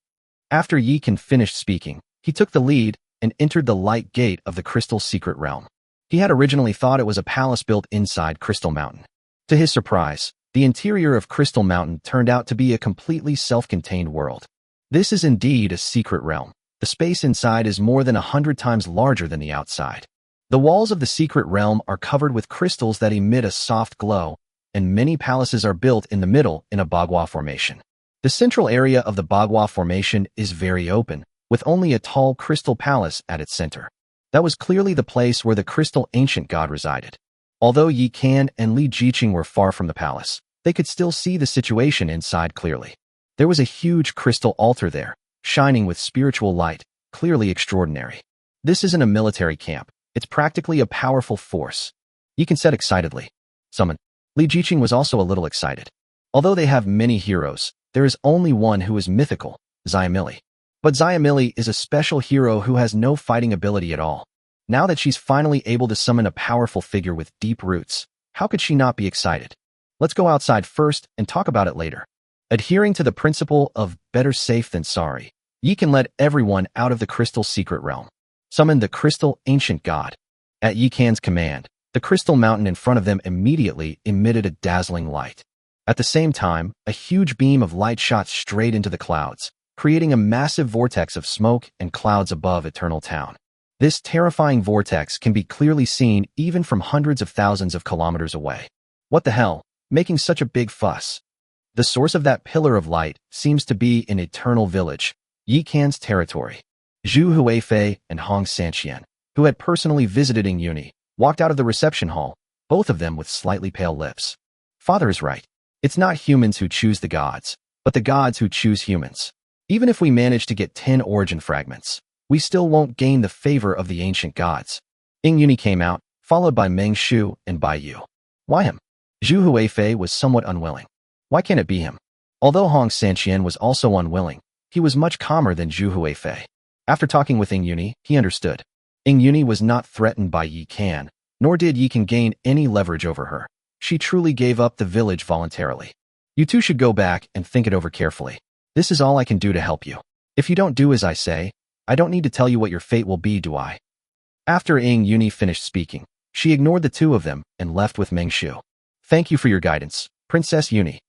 After Yikan finished speaking, he took the lead and entered the light gate of the Crystal Secret Realm. He had originally thought it was a palace built inside Crystal Mountain. To his surprise, the interior of Crystal Mountain turned out to be a completely self-contained world. This is indeed a secret realm. The space inside is more than 100 times larger than the outside. The walls of the secret realm are covered with crystals that emit a soft glow, and many palaces are built in the middle in a Bagua formation. The central area of the Bagua formation is very open, with only a tall crystal palace at its center. That was clearly the place where the Crystal Ancient God resided. Although Yi Kan and Li Jiqing were far from the palace, they could still see the situation inside clearly. There was a huge crystal altar there, shining with spiritual light, clearly extraordinary. This isn't a military camp. It's practically a powerful force. Yi Kan said excitedly. Summon. Li Jiqing was also a little excited. Although they have many heroes, there is only one who is mythical, Xiamili. But Xiamili is a special hero who has no fighting ability at all. Now that she's finally able to summon a powerful figure with deep roots, how could she not be excited? Let's go outside first and talk about it later. Adhering to the principle of better safe than sorry, Yi can let everyone out of the crystal secret realm. Summon the crystal ancient god. At Yi Can's command, the crystal mountain in front of them immediately emitted a dazzling light. At the same time, a huge beam of light shot straight into the clouds, creating a massive vortex of smoke and clouds above Eternal Town. This terrifying vortex can be clearly seen even from hundreds of thousands of kilometers away. What the hell? Making such a big fuss. The source of that pillar of light seems to be in Eternal Village, Yi Can's territory. Zhu Huifei and Hong Sanqian, who had personally visited Ying Yuni, walked out of the reception hall, both of them with slightly pale lips. Father is right. It's not humans who choose the gods, but the gods who choose humans. Even if we manage to get 10 origin fragments, we still won't gain the favor of the ancient gods. Ying Yuni came out, followed by Meng Shu and Bai Yu. Why him? Zhu Huifei was somewhat unwilling. Why can't it be him? Although Hong Sanqian was also unwilling, he was much calmer than Zhu Huifei. After talking with Ying Yuni, he understood. Ying Yuni was not threatened by Yi Can, nor did Yi Can gain any leverage over her. She truly gave up the village voluntarily. You two should go back and think it over carefully. This is all I can do to help you. If you don't do as I say, I don't need to tell you what your fate will be, do I? After Ying Yuni finished speaking, she ignored the two of them and left with Meng Shu. Thank you for your guidance, Princess Yuni.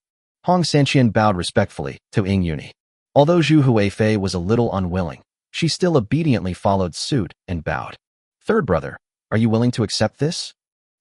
Hong Sanqian bowed respectfully to Ying Yuni. Although Zhu Huifei was a little unwilling, she still obediently followed suit and bowed. Third brother, are you willing to accept this?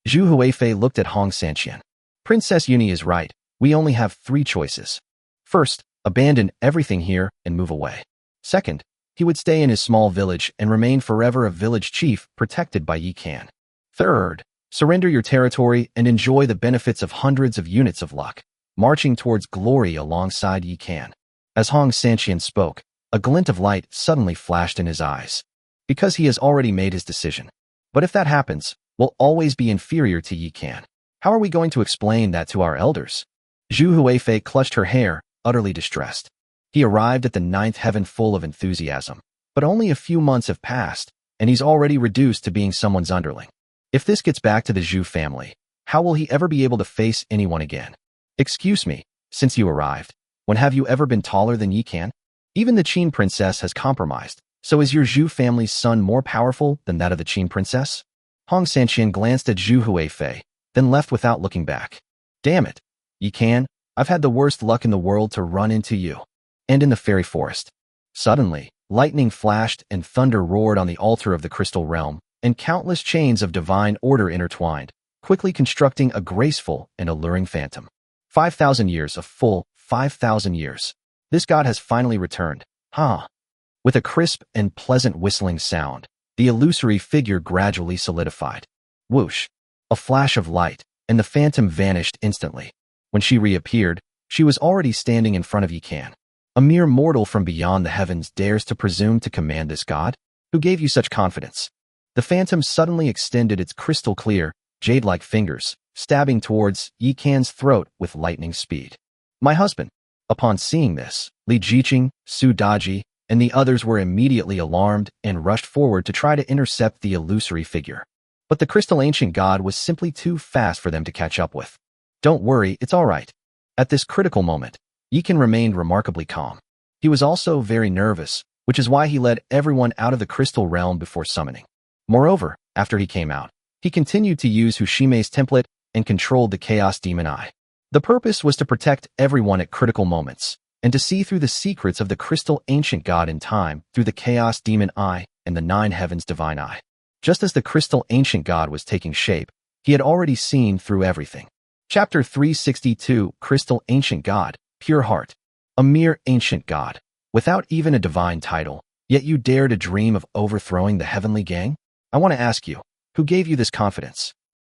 Zhu Huifei looked at Hong Sanqian. Princess Yuni is right. We only have 3 choices. First, abandon everything here and move away. Second, he would stay in his small village and remain forever a village chief protected by Yi Can. Third, surrender your territory and enjoy the benefits of hundreds of units of luck, marching towards glory alongside Yi Can. As Hong Sanqian spoke, a glint of light suddenly flashed in his eyes. Because he has already made his decision. But if that happens, we'll always be inferior to Yi Can. How are we going to explain that to our elders? Zhu Huifei clutched her hair, utterly distressed. He arrived at the 9th heaven full of enthusiasm, but only a few months have passed, and he's already reduced to being someone's underling. If this gets back to the Zhu family, how will he ever be able to face anyone again? Excuse me, since you arrived, when have you ever been taller than Yi Can? Even the Qin princess has compromised, so is your Zhu family's son more powerful than that of the Qin princess? Hong Sanqian glanced at Zhu Huifei, then left without looking back. Damn it, Yi Can, I've had the worst luck in the world to run into you. And in the fairy forest. Suddenly, lightning flashed and thunder roared on the altar of the crystal realm, and countless chains of divine order intertwined, quickly constructing a graceful and alluring phantom. 5,000 years, a full 5,000 years. This god has finally returned. With a crisp and pleasant whistling sound, the illusory figure gradually solidified. Whoosh! A flash of light, and the phantom vanished instantly. When she reappeared, she was already standing in front of Yi Can. A mere mortal from beyond the heavens dares to presume to command this god? Who gave you such confidence? The phantom suddenly extended its crystal-clear, jade-like fingers, stabbing towards Yi Can's throat with lightning speed. My husband. Upon seeing this, Li Jiqing, Su Daji, and the others were immediately alarmed and rushed forward to try to intercept the illusory figure. But the crystal ancient god was simply too fast for them to catch up with. Don't worry, it's all right. At this critical moment, Yi Can remained remarkably calm. He was also very nervous, which is why he led everyone out of the crystal realm before summoning. Moreover, after he came out, he continued to use Hushime's template and controlled the Chaos Demon Eye. The purpose was to protect everyone at critical moments, and to see through the secrets of the crystal ancient god in time through the Chaos Demon Eye and the 9 Heavens Divine Eye. Just as the crystal ancient god was taking shape, he had already seen through everything. Chapter 362, Crystal Ancient God, Pure Heart. A mere ancient god, without even a divine title, yet you dare to dream of overthrowing the heavenly gang? I want to ask you, who gave you this confidence?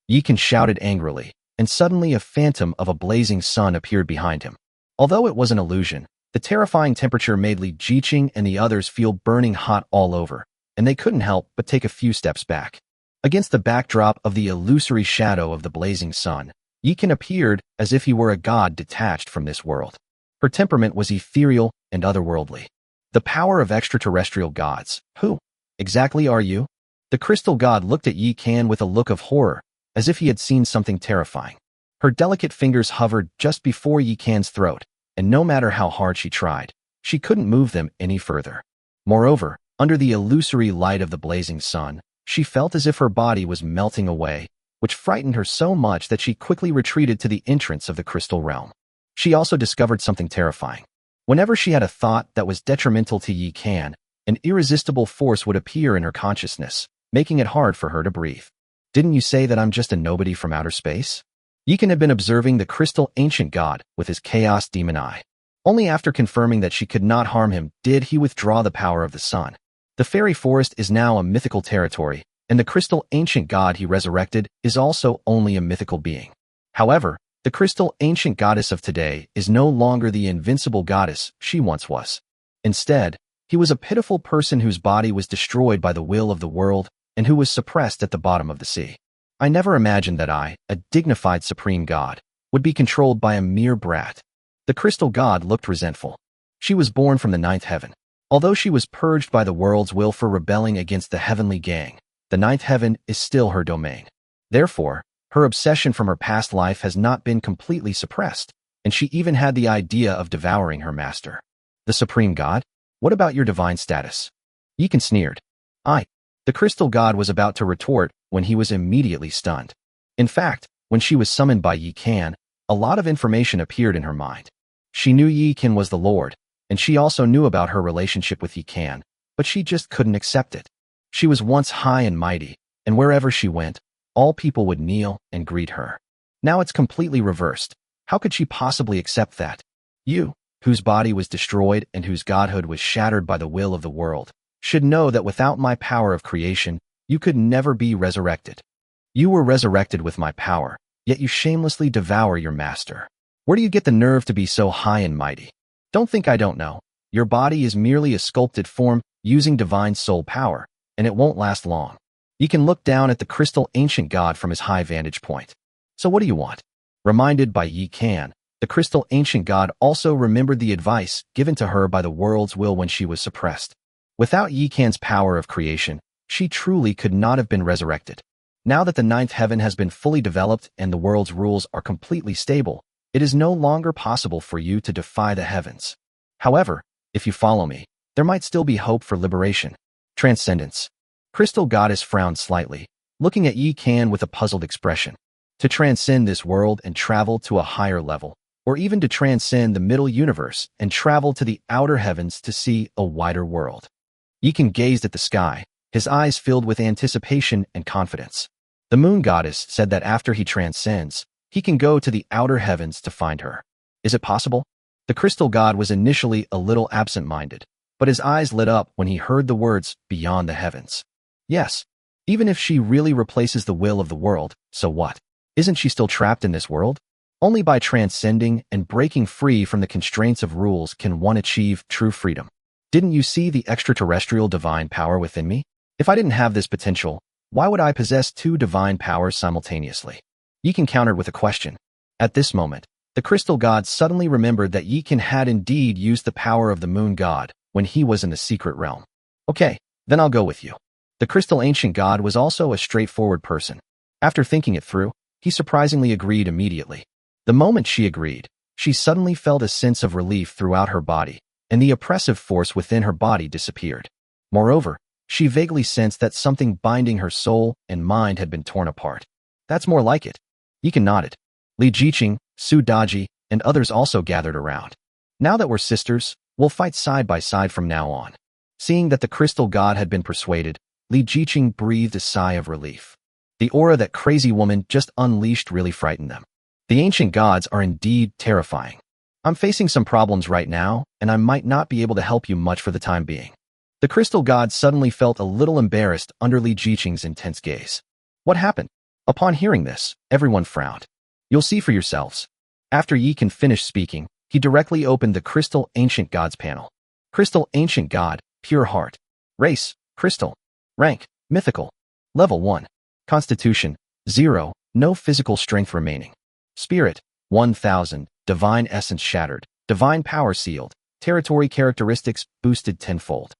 Yi Can shouted angrily, and suddenly a phantom of a blazing sun appeared behind him. Although it was an illusion, the terrifying temperature made Li Jiqing and the others feel burning hot all over, and they couldn't help but take a few steps back. Against the backdrop of the illusory shadow of the blazing sun, Yi Can appeared as if he were a god detached from this world. Her temperament was ethereal and otherworldly. The power of extraterrestrial gods. Who exactly are you? The crystal god looked at Yi Kan with a look of horror, as if he had seen something terrifying. Her delicate fingers hovered just before Yi Kan's throat, and no matter how hard she tried, she couldn't move them any further. Moreover, under the illusory light of the blazing sun, she felt as if her body was melting away, which frightened her so much that she quickly retreated to the entrance of the crystal realm. She also discovered something terrifying. Whenever she had a thought that was detrimental to Yi Kan, an irresistible force would appear in her consciousness, making it hard for her to breathe. Didn't you say that I'm just a nobody from outer space? Yi Kan had been observing the crystal ancient god with his chaos demon eye. Only after confirming that she could not harm him did he withdraw the power of the sun. The fairy forest is now a mythical territory, and the crystal ancient god he resurrected is also only a mythical being. However, the crystal ancient goddess of today is no longer the invincible goddess she once was. Instead, he was a pitiful person whose body was destroyed by the will of the world and who was suppressed at the bottom of the sea. I never imagined that I, a dignified supreme god, would be controlled by a mere brat. The crystal god looked resentful. She was born from the ninth heaven. Although she was purged by the world's will for rebelling against the heavenly gang, the ninth heaven is still her domain. Therefore, her obsession from her past life has not been completely suppressed, and she even had the idea of devouring her master. The supreme god? What about your divine status? Yi Kan sneered. The crystal god was about to retort when he was immediately stunned. In fact, when she was summoned by Yi Kan, a lot of information appeared in her mind. She knew Yi Kan was the Lord, and she also knew about her relationship with Yi Kan, but she just couldn't accept it. She was once high and mighty, and wherever she went, all people would kneel and greet her. Now it's completely reversed. How could she possibly accept that? You, whose body was destroyed and whose godhood was shattered by the will of the world, should know that without my power of creation, you could never be resurrected. You were resurrected with my power, yet you shamelessly devour your master. Where do you get the nerve to be so high and mighty? Don't think I don't know. Your body is merely a sculpted form using divine soul power, and it won't last long. You can look down at the crystal ancient god from his high vantage point. So what do you want? Reminded by Yi Kan, the crystal ancient god also remembered the advice given to her by the world's will when she was suppressed. Without Yi Kan's power of creation, she truly could not have been resurrected. Now that the ninth heaven has been fully developed and the world's rules are completely stable, it is no longer possible for you to defy the heavens. However, if you follow me, there might still be hope for liberation. Transcendence. Crystal Goddess frowned slightly, looking at Yi Kan with a puzzled expression. To transcend this world and travel to a higher level, or even to transcend the middle universe and travel to the outer heavens to see a wider world. Yi Kan gazed at the sky, his eyes filled with anticipation and confidence. The moon goddess said that after he transcends, he can go to the outer heavens to find her. Is it possible? The crystal god was initially a little absent-minded, but his eyes lit up when he heard the words beyond the heavens. Yes, even if she really replaces the will of the world, so what? Isn't she still trapped in this world? Only by transcending and breaking free from the constraints of rules can one achieve true freedom. Didn't you see the extraterrestrial divine power within me? If I didn't have this potential, why would I possess two divine powers simultaneously? Yi Kan countered with a question. At this moment, the crystal god suddenly remembered that Yi Kan had indeed used the power of the moon god when he was in the secret realm. Okay, then I'll go with you. The crystal ancient god was also a straightforward person. After thinking it through, he surprisingly agreed immediately. The moment she agreed, she suddenly felt a sense of relief throughout her body, and the oppressive force within her body disappeared. Moreover, she vaguely sensed that something binding her soul and mind had been torn apart. That's more like it. Yi Kan nodded. Li Jiqing, Su Daji, and others also gathered around. Now that we're sisters, we'll fight side by side from now on. Seeing that the crystal god had been persuaded, Li Jiqing breathed a sigh of relief. The aura that crazy woman just unleashed really frightened them. The ancient gods are indeed terrifying. I'm facing some problems right now, and I might not be able to help you much for the time being. The crystal god suddenly felt a little embarrassed under Li Jiqing's intense gaze. What happened? Upon hearing this, everyone frowned. You'll see for yourselves. After Yi Kan finished speaking, he directly opened the Crystal Ancient Gods panel. Crystal Ancient God, Pure Heart. Race, Crystal. Rank, Mythical. Level 1. Constitution, 0, no physical strength remaining. Spirit, 1000, Divine Essence Shattered, Divine Power Sealed, Territory Characteristics Boosted tenfold.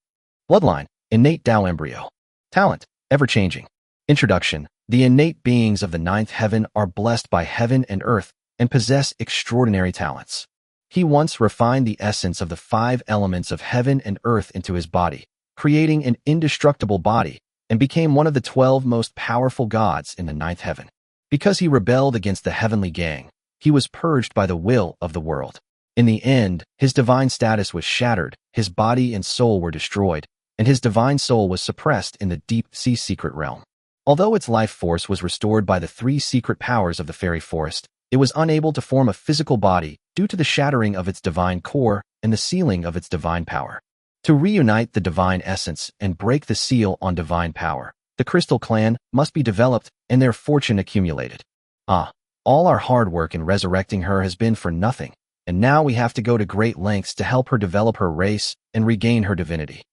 Bloodline, Innate Tao Embryo. Talent, Ever-changing. Introduction. The innate beings of the ninth heaven are blessed by heaven and earth and possess extraordinary talents. He once refined the essence of the 5 elements of heaven and earth into his body, creating an indestructible body, and became one of the 12 most powerful gods in the ninth heaven. Because he rebelled against the heavenly gang, he was purged by the will of the world. In the end, his divine status was shattered, his body and soul were destroyed, and his divine soul was suppressed in the deep sea secret realm. Although its life force was restored by the 3 secret powers of the fairy forest, it was unable to form a physical body due to the shattering of its divine core and the sealing of its divine power. To reunite the divine essence and break the seal on divine power, the Crystal Clan must be developed and their fortune accumulated. All our hard work in resurrecting her has been for nothing, and now we have to go to great lengths to help her develop her race and regain her divinity.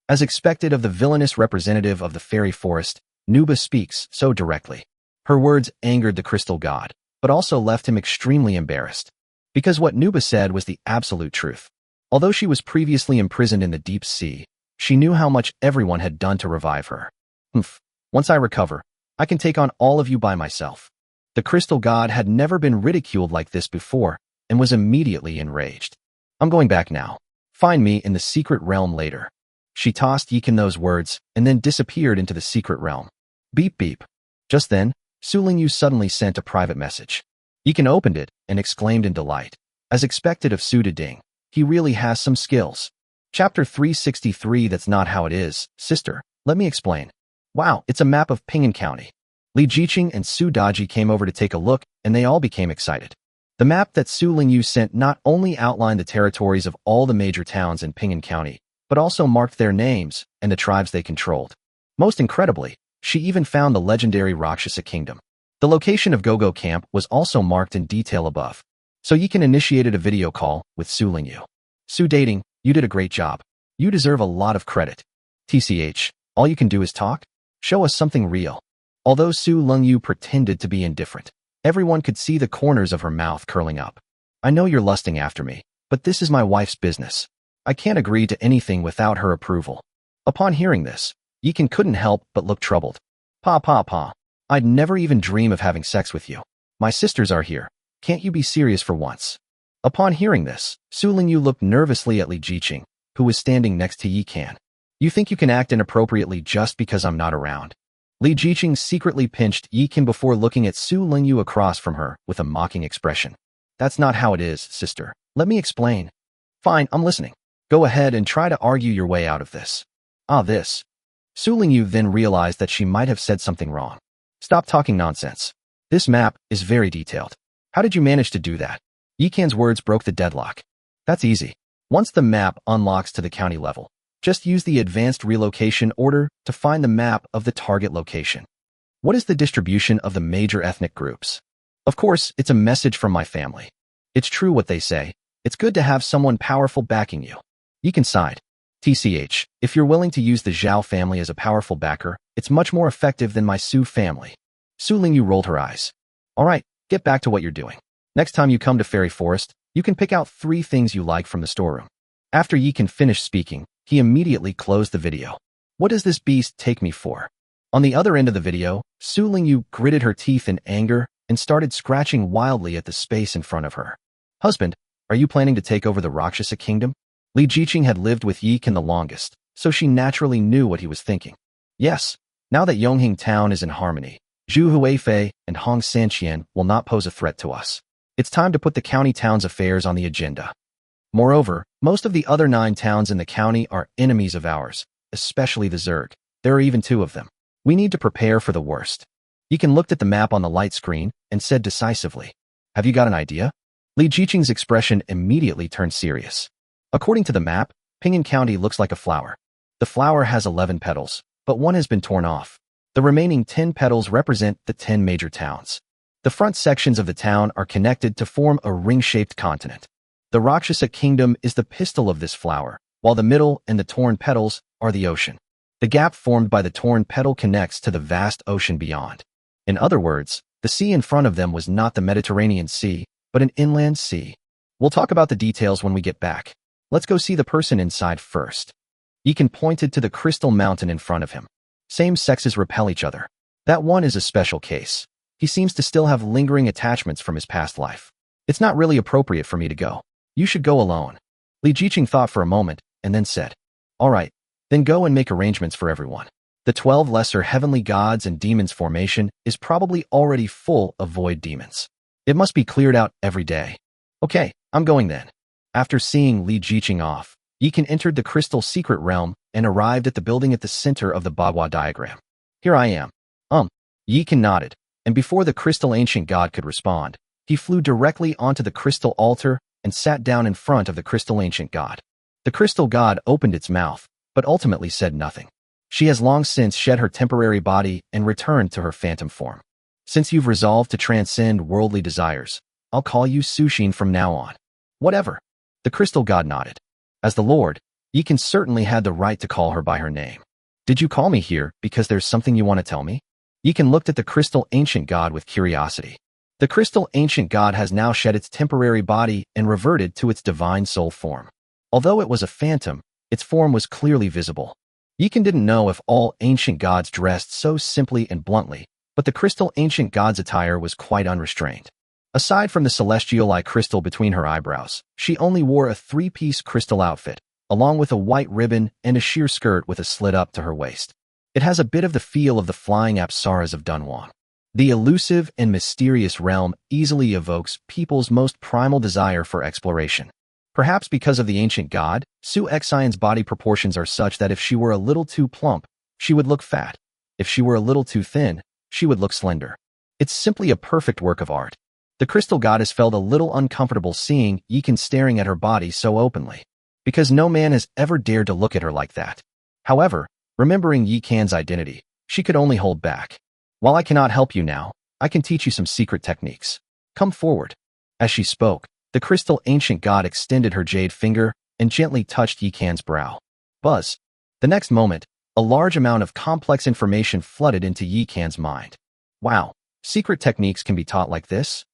As expected of the villainous representative of the fairy forest, Nuba speaks so directly. Her words angered the crystal god, but also left him extremely embarrassed, because what Nuba said was the absolute truth. Although she was previously imprisoned in the deep sea, she knew how much everyone had done to revive her. Once I recover, I can take on all of you by myself. The crystal god had never been ridiculed like this before and was immediately enraged. I'm going back now. Find me in the secret realm later. She tossed Yikan those words and then disappeared into the secret realm. Beep beep. Just then, Su Lingyu suddenly sent a private message. Yikan opened it and exclaimed in delight. As expected of Su Ding, he really has some skills. Chapter 363. That's not how it is, sister. Let me explain. Wow, it's a map of Pingan County. Li Jiqing and Su Daji came over to take a look, and they all became excited. The map that Su Lingyu sent not only outlined the territories of all the major towns in Pingan County, but also marked their names and the tribes they controlled. Most incredibly, she even found the legendary Rakshasa Kingdom. The location of Gogo Camp was also marked in detail above. So Yikan initiated a video call with Su Lingyu. Su Dating, you did a great job. You deserve a lot of credit. TCH, all you can do is talk? Show us something real. Although Su Lingyu pretended to be indifferent, everyone could see the corners of her mouth curling up. I know you're lusting after me, but this is my wife's business. I can't agree to anything without her approval. Upon hearing this, Yikan couldn't help but look troubled. Pa. I'd never even dream of having sex with you. My sisters are here. Can't you be serious for once? Upon hearing this, Su Lingyu looked nervously at Li Jiqing, who was standing next to Yikan. You think you can act inappropriately just because I'm not around? Li Jiqing secretly pinched Yikan before looking at Su Lingyu across from her with a mocking expression. That's not how it is, sister. Let me explain. Fine, I'm listening. Go ahead and try to argue your way out of this. This. Su Lingyu then realized that she might have said something wrong. Stop talking nonsense. This map is very detailed. How did you manage to do that? Yikan's words broke the deadlock. That's easy. Once the map unlocks to the county level, just use the advanced relocation order to find the map of the target location. What is the distribution of the major ethnic groups? Of course, it's a message from my family. It's true what they say. It's good to have someone powerful backing you. Yikan sighed. TCH, if you're willing to use the Zhao family as a powerful backer, it's much more effective than my Su family. Su Lingyu rolled her eyes. All right, get back to what you're doing. Next time you come to Fairy Forest, you can pick out 3 things you like from the storeroom. After Yikan finished speaking, he immediately closed the video. What does this beast take me for? On the other end of the video, Su Lingyu gritted her teeth in anger and started scratching wildly at the space in front of her. Husband, are you planning to take over the Rakshasa Kingdom? Li Jiqing had lived with Yikan the longest, so she naturally knew what he was thinking. Yes, now that Yonghing Town is in harmony, Zhu Huifei and Hong Sanqian will not pose a threat to us. It's time to put the county town's affairs on the agenda. Moreover, most of the other 9 towns in the county are enemies of ours, especially the Zerg. There are even 2 of them. We need to prepare for the worst. Yikan looked at the map on the light screen and said decisively, Have you got an idea? Li Jiqing's expression immediately turned serious. According to the map, Pingan County looks like a flower. The flower has 11 petals, but one has been torn off. The remaining 10 petals represent the 10 major towns. The front sections of the town are connected to form a ring-shaped continent. The Rakshasa Kingdom is the pistil of this flower, while the middle and the torn petals are the ocean. The gap formed by the torn petal connects to the vast ocean beyond. In other words, the sea in front of them was not the Mediterranean Sea, but an inland sea. We'll talk about the details when we get back. Let's go see the person inside first. Yikan pointed to the crystal mountain in front of him. Same sexes repel each other. That one is a special case. He seems to still have lingering attachments from his past life. It's not really appropriate for me to go. You should go alone. Li Jiqing thought for a moment and then said, all right, then go and make arrangements for everyone. The 12 lesser heavenly gods and demons formation is probably already full of void demons. It must be cleared out every day. Okay, I'm going then. After seeing Li Jiqing off, Yikan entered the crystal secret realm and arrived at the building at the center of the Manhwa diagram. Here I am. Yikan nodded, and before the crystal ancient god could respond, he flew directly onto the crystal altar and sat down in front of the crystal ancient god. The crystal god opened its mouth, but ultimately said nothing. She has long since shed her temporary body and returned to her phantom form. Since you've resolved to transcend worldly desires, I'll call you Sushin from now on. Whatever. The crystal god nodded. As the Lord, Yikan certainly had the right to call her by her name. Did you call me here because there's something you want to tell me? Yikan looked at the crystal ancient god with curiosity. The crystal ancient god has now shed its temporary body and reverted to its divine soul form. Although it was a phantom, its form was clearly visible. Yikan didn't know if all ancient gods dressed so simply and bluntly, but the crystal ancient god's attire was quite unrestrained. Aside from the celestial eye crystal between her eyebrows, she only wore a three-piece crystal outfit, along with a white ribbon and a sheer skirt with a slit up to her waist. It has a bit of the feel of the flying apsaras of Dunhuang. The elusive and mysterious realm easily evokes people's most primal desire for exploration. Perhaps because of the ancient god, Su Xian's body proportions are such that if she were a little too plump, she would look fat. If she were a little too thin, she would look slender. It's simply a perfect work of art. The crystal goddess felt a little uncomfortable seeing Yikan staring at her body so openly, because no man has ever dared to look at her like that. However, remembering Yikan's identity, she could only hold back. While I cannot help you now, I can teach you some secret techniques. Come forward. As she spoke, the crystal ancient god extended her jade finger and gently touched Yikan's brow. Buzz. The next moment, a large amount of complex information flooded into Yikan's mind. Wow, secret techniques can be taught like this?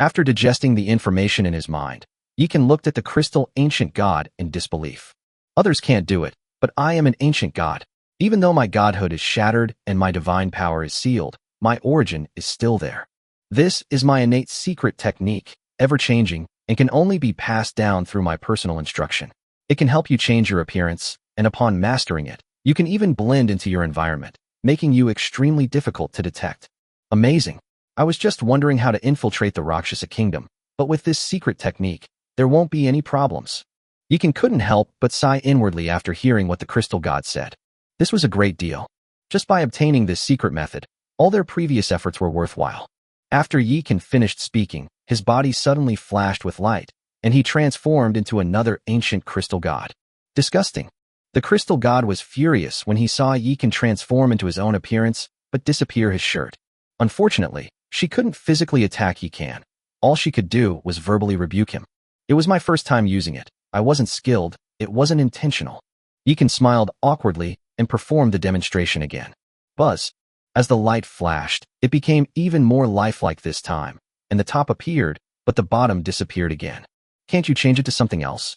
After digesting the information in his mind, Yikan looked at the crystal ancient god in disbelief. Others can't do it, but I am an ancient god. Even though my godhood is shattered and my divine power is sealed, my origin is still there. This is my innate secret technique, ever-changing, and can only be passed down through my personal instruction. It can help you change your appearance, and upon mastering it, you can even blend into your environment, making you extremely difficult to detect. Amazing. I was just wondering how to infiltrate the Rakshasa kingdom, but with this secret technique, there won't be any problems. Yikan couldn't help but sigh inwardly after hearing what the crystal god said. This was a great deal. Just by obtaining this secret method, all their previous efforts were worthwhile. After Yikan finished speaking, his body suddenly flashed with light, and he transformed into another ancient crystal god. Disgusting. The crystal god was furious when he saw Yikan transform into his own appearance, but disappear his shirt. Unfortunately, she couldn't physically attack Yikan. All she could do was verbally rebuke him. It was my first time using it. I wasn't skilled, it wasn't intentional. Yikan smiled awkwardly and performed the demonstration again. Buzz. As the light flashed, it became even more lifelike this time, and the top appeared, but the bottom disappeared again. Can't you change it to something else?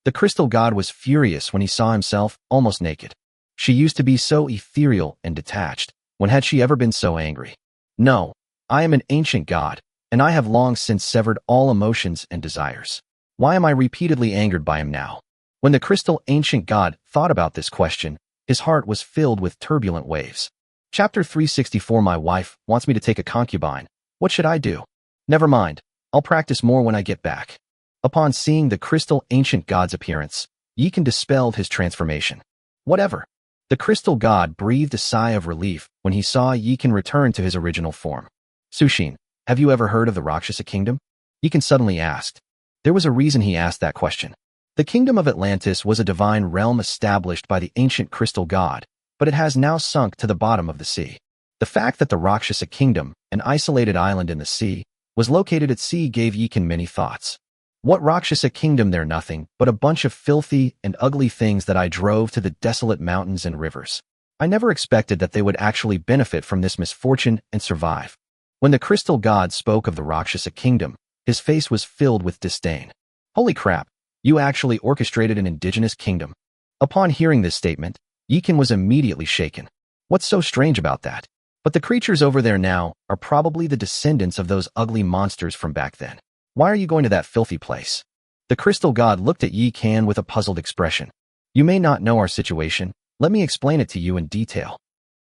The crystal god was furious when he saw himself almost naked. She used to be so ethereal and detached. When had she ever been so angry? No, I am an ancient god, and I have long since severed all emotions and desires. Why am I repeatedly angered by him now? When the crystal ancient god thought about this question, his heart was filled with turbulent waves. Chapter 364. My wife wants me to take a concubine. What should I do? Never mind. I'll practice more when I get back. Upon seeing the crystal ancient god's appearance, Yikan dispelled his transformation. Whatever. The crystal god breathed a sigh of relief when he saw Yikan return to his original form. Sushin, have you ever heard of the Rakshasa kingdom? Yikan suddenly asked. There was a reason he asked that question. The kingdom of Atlantis was a divine realm established by the ancient crystal god, but it has now sunk to the bottom of the sea. The fact that the Rakshasa kingdom, an isolated island in the sea, was located at sea gave Yikan many thoughts. What Rakshasa kingdom? They're nothing but a bunch of filthy and ugly things that I drove to the desolate mountains and rivers. I never expected that they would actually benefit from this misfortune and survive. When the crystal god spoke of the Rakshasa kingdom, his face was filled with disdain. Holy crap, you actually orchestrated an indigenous kingdom. Upon hearing this statement, Yikan was immediately shaken. What's so strange about that? But the creatures over there now are probably the descendants of those ugly monsters from back then. Why are you going to that filthy place? The crystal god looked at Yi Kan with a puzzled expression. You may not know our situation. Let me explain it to you in detail.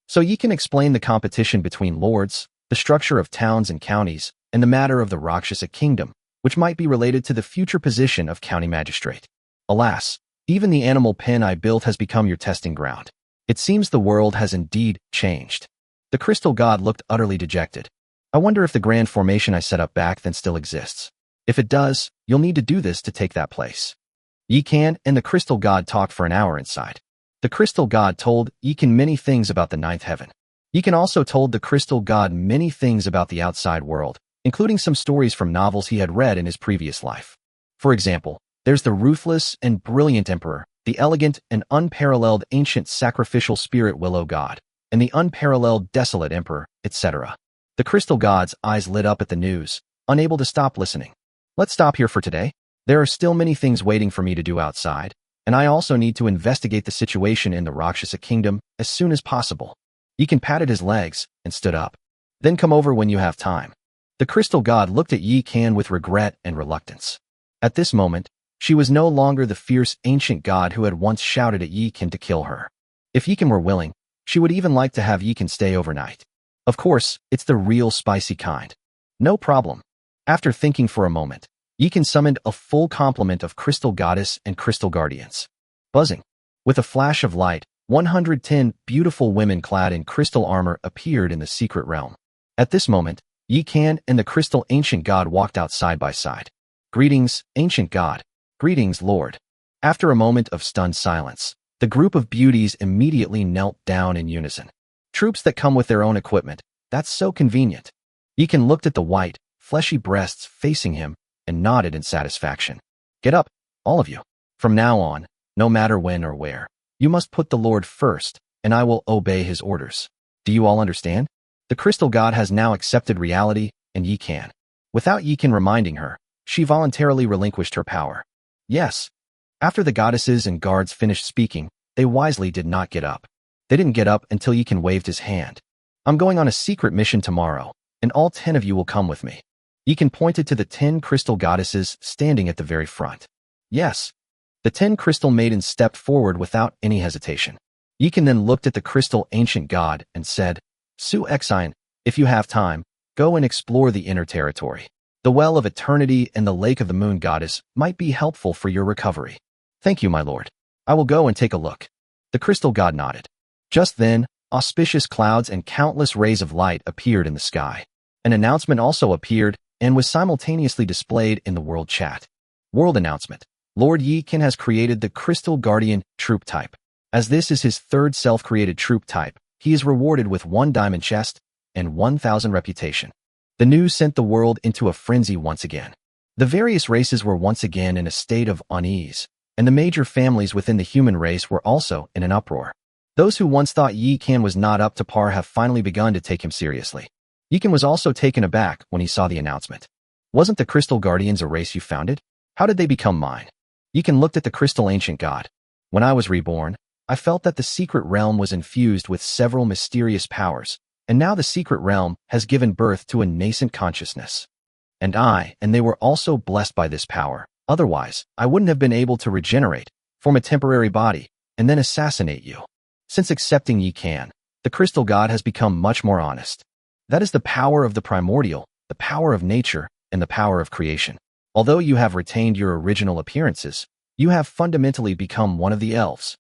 So Yi can explain the competition between lords, the structure of towns and counties, and the matter of the Rakshasa kingdom, which might be related to the future position of county magistrate. Alas, even the animal pen I built has become your testing ground. It seems the world has indeed changed. The crystal god looked utterly dejected. I wonder if the grand formation I set up back then still exists. If it does, you'll need to do this to take that place. Yi Kan and the crystal god talked for an hour inside. The crystal god told Yi Kan many things about the ninth heaven. Yi Kan also told the crystal god many things about the outside world, including some stories from novels he had read in his previous life. For example, there's the ruthless and brilliant emperor, the elegant and unparalleled ancient sacrificial spirit willow god, and the unparalleled desolate emperor, etc. The crystal god's eyes lit up at the news, unable to stop listening. Let's stop here for today. There are still many things waiting for me to do outside, and I also need to investigate the situation in the Rakshasa kingdom as soon as possible. Yi Kan patted his legs and stood up. Then come over when you have time. The crystal god looked at Yi Kan with regret and reluctance. At this moment, she was no longer the fierce ancient god who had once shouted at Yi Kan to kill her. If Yi Kan were willing, she would even like to have Yi Kan stay overnight. Of course, it's the real spicy kind. No problem. After thinking for a moment, Yi Kan summoned a full complement of crystal goddess and crystal guardians. Buzzing. With a flash of light, 110 beautiful women clad in crystal armor appeared in the secret realm. At this moment, Yi Kan and the crystal ancient god walked out side by side. Greetings, ancient god. Greetings, lord. After a moment of stunned silence, the group of beauties immediately knelt down in unison. Troops that come with their own equipment. That's so convenient. Yi Kan looked at the white, fleshy breasts facing him and nodded in satisfaction. Get up, all of you. From now on, no matter when or where, you must put the Lord first, and I will obey his orders. Do you all understand? The crystal god has now accepted reality, and Yi Kan. Without Yi Kan reminding her, she voluntarily relinquished her power. Yes. After the goddesses and guards finished speaking, they wisely did not get up. They didn't get up until Yi Kan waved his hand. I'm going on a secret mission tomorrow, and all 10 of you will come with me. Yi Kan pointed to the 10 crystal goddesses standing at the very front. Yes. The 10 crystal maidens stepped forward without any hesitation. Yi Kan then looked at the crystal ancient god and said, Su Exine, if you have time, go and explore the inner territory. The Well of Eternity and the Lake of the Moon Goddess might be helpful for your recovery. Thank you, my lord. I will go and take a look. The crystal god nodded. Just then, auspicious clouds and countless rays of light appeared in the sky. An announcement also appeared and was simultaneously displayed in the world chat. World announcement. Lord Yi Kan has created the Crystal Guardian troop type. As this is his third self-created troop type, he is rewarded with 1 diamond chest and 1,000 reputation. The news sent the world into a frenzy once again. The various races were once again in a state of unease, and the major families within the human race were also in an uproar. Those who once thought Yi Kan was not up to par have finally begun to take him seriously. Yi Kan was also taken aback when he saw the announcement. Wasn't the Crystal Guardians a race you founded? How did they become mine? Yi Kan looked at the crystal ancient god. When I was reborn, I felt that the secret realm was infused with several mysterious powers, and now the secret realm has given birth to a nascent consciousness. And they were also blessed by this power. Otherwise, I wouldn't have been able to regenerate, form a temporary body, and then assassinate you. Since accepting Yi Kan, the crystal god has become much more honest. That is the power of the primordial, the power of nature, and the power of creation. Although you have retained your original appearances, you have fundamentally become one of the elves.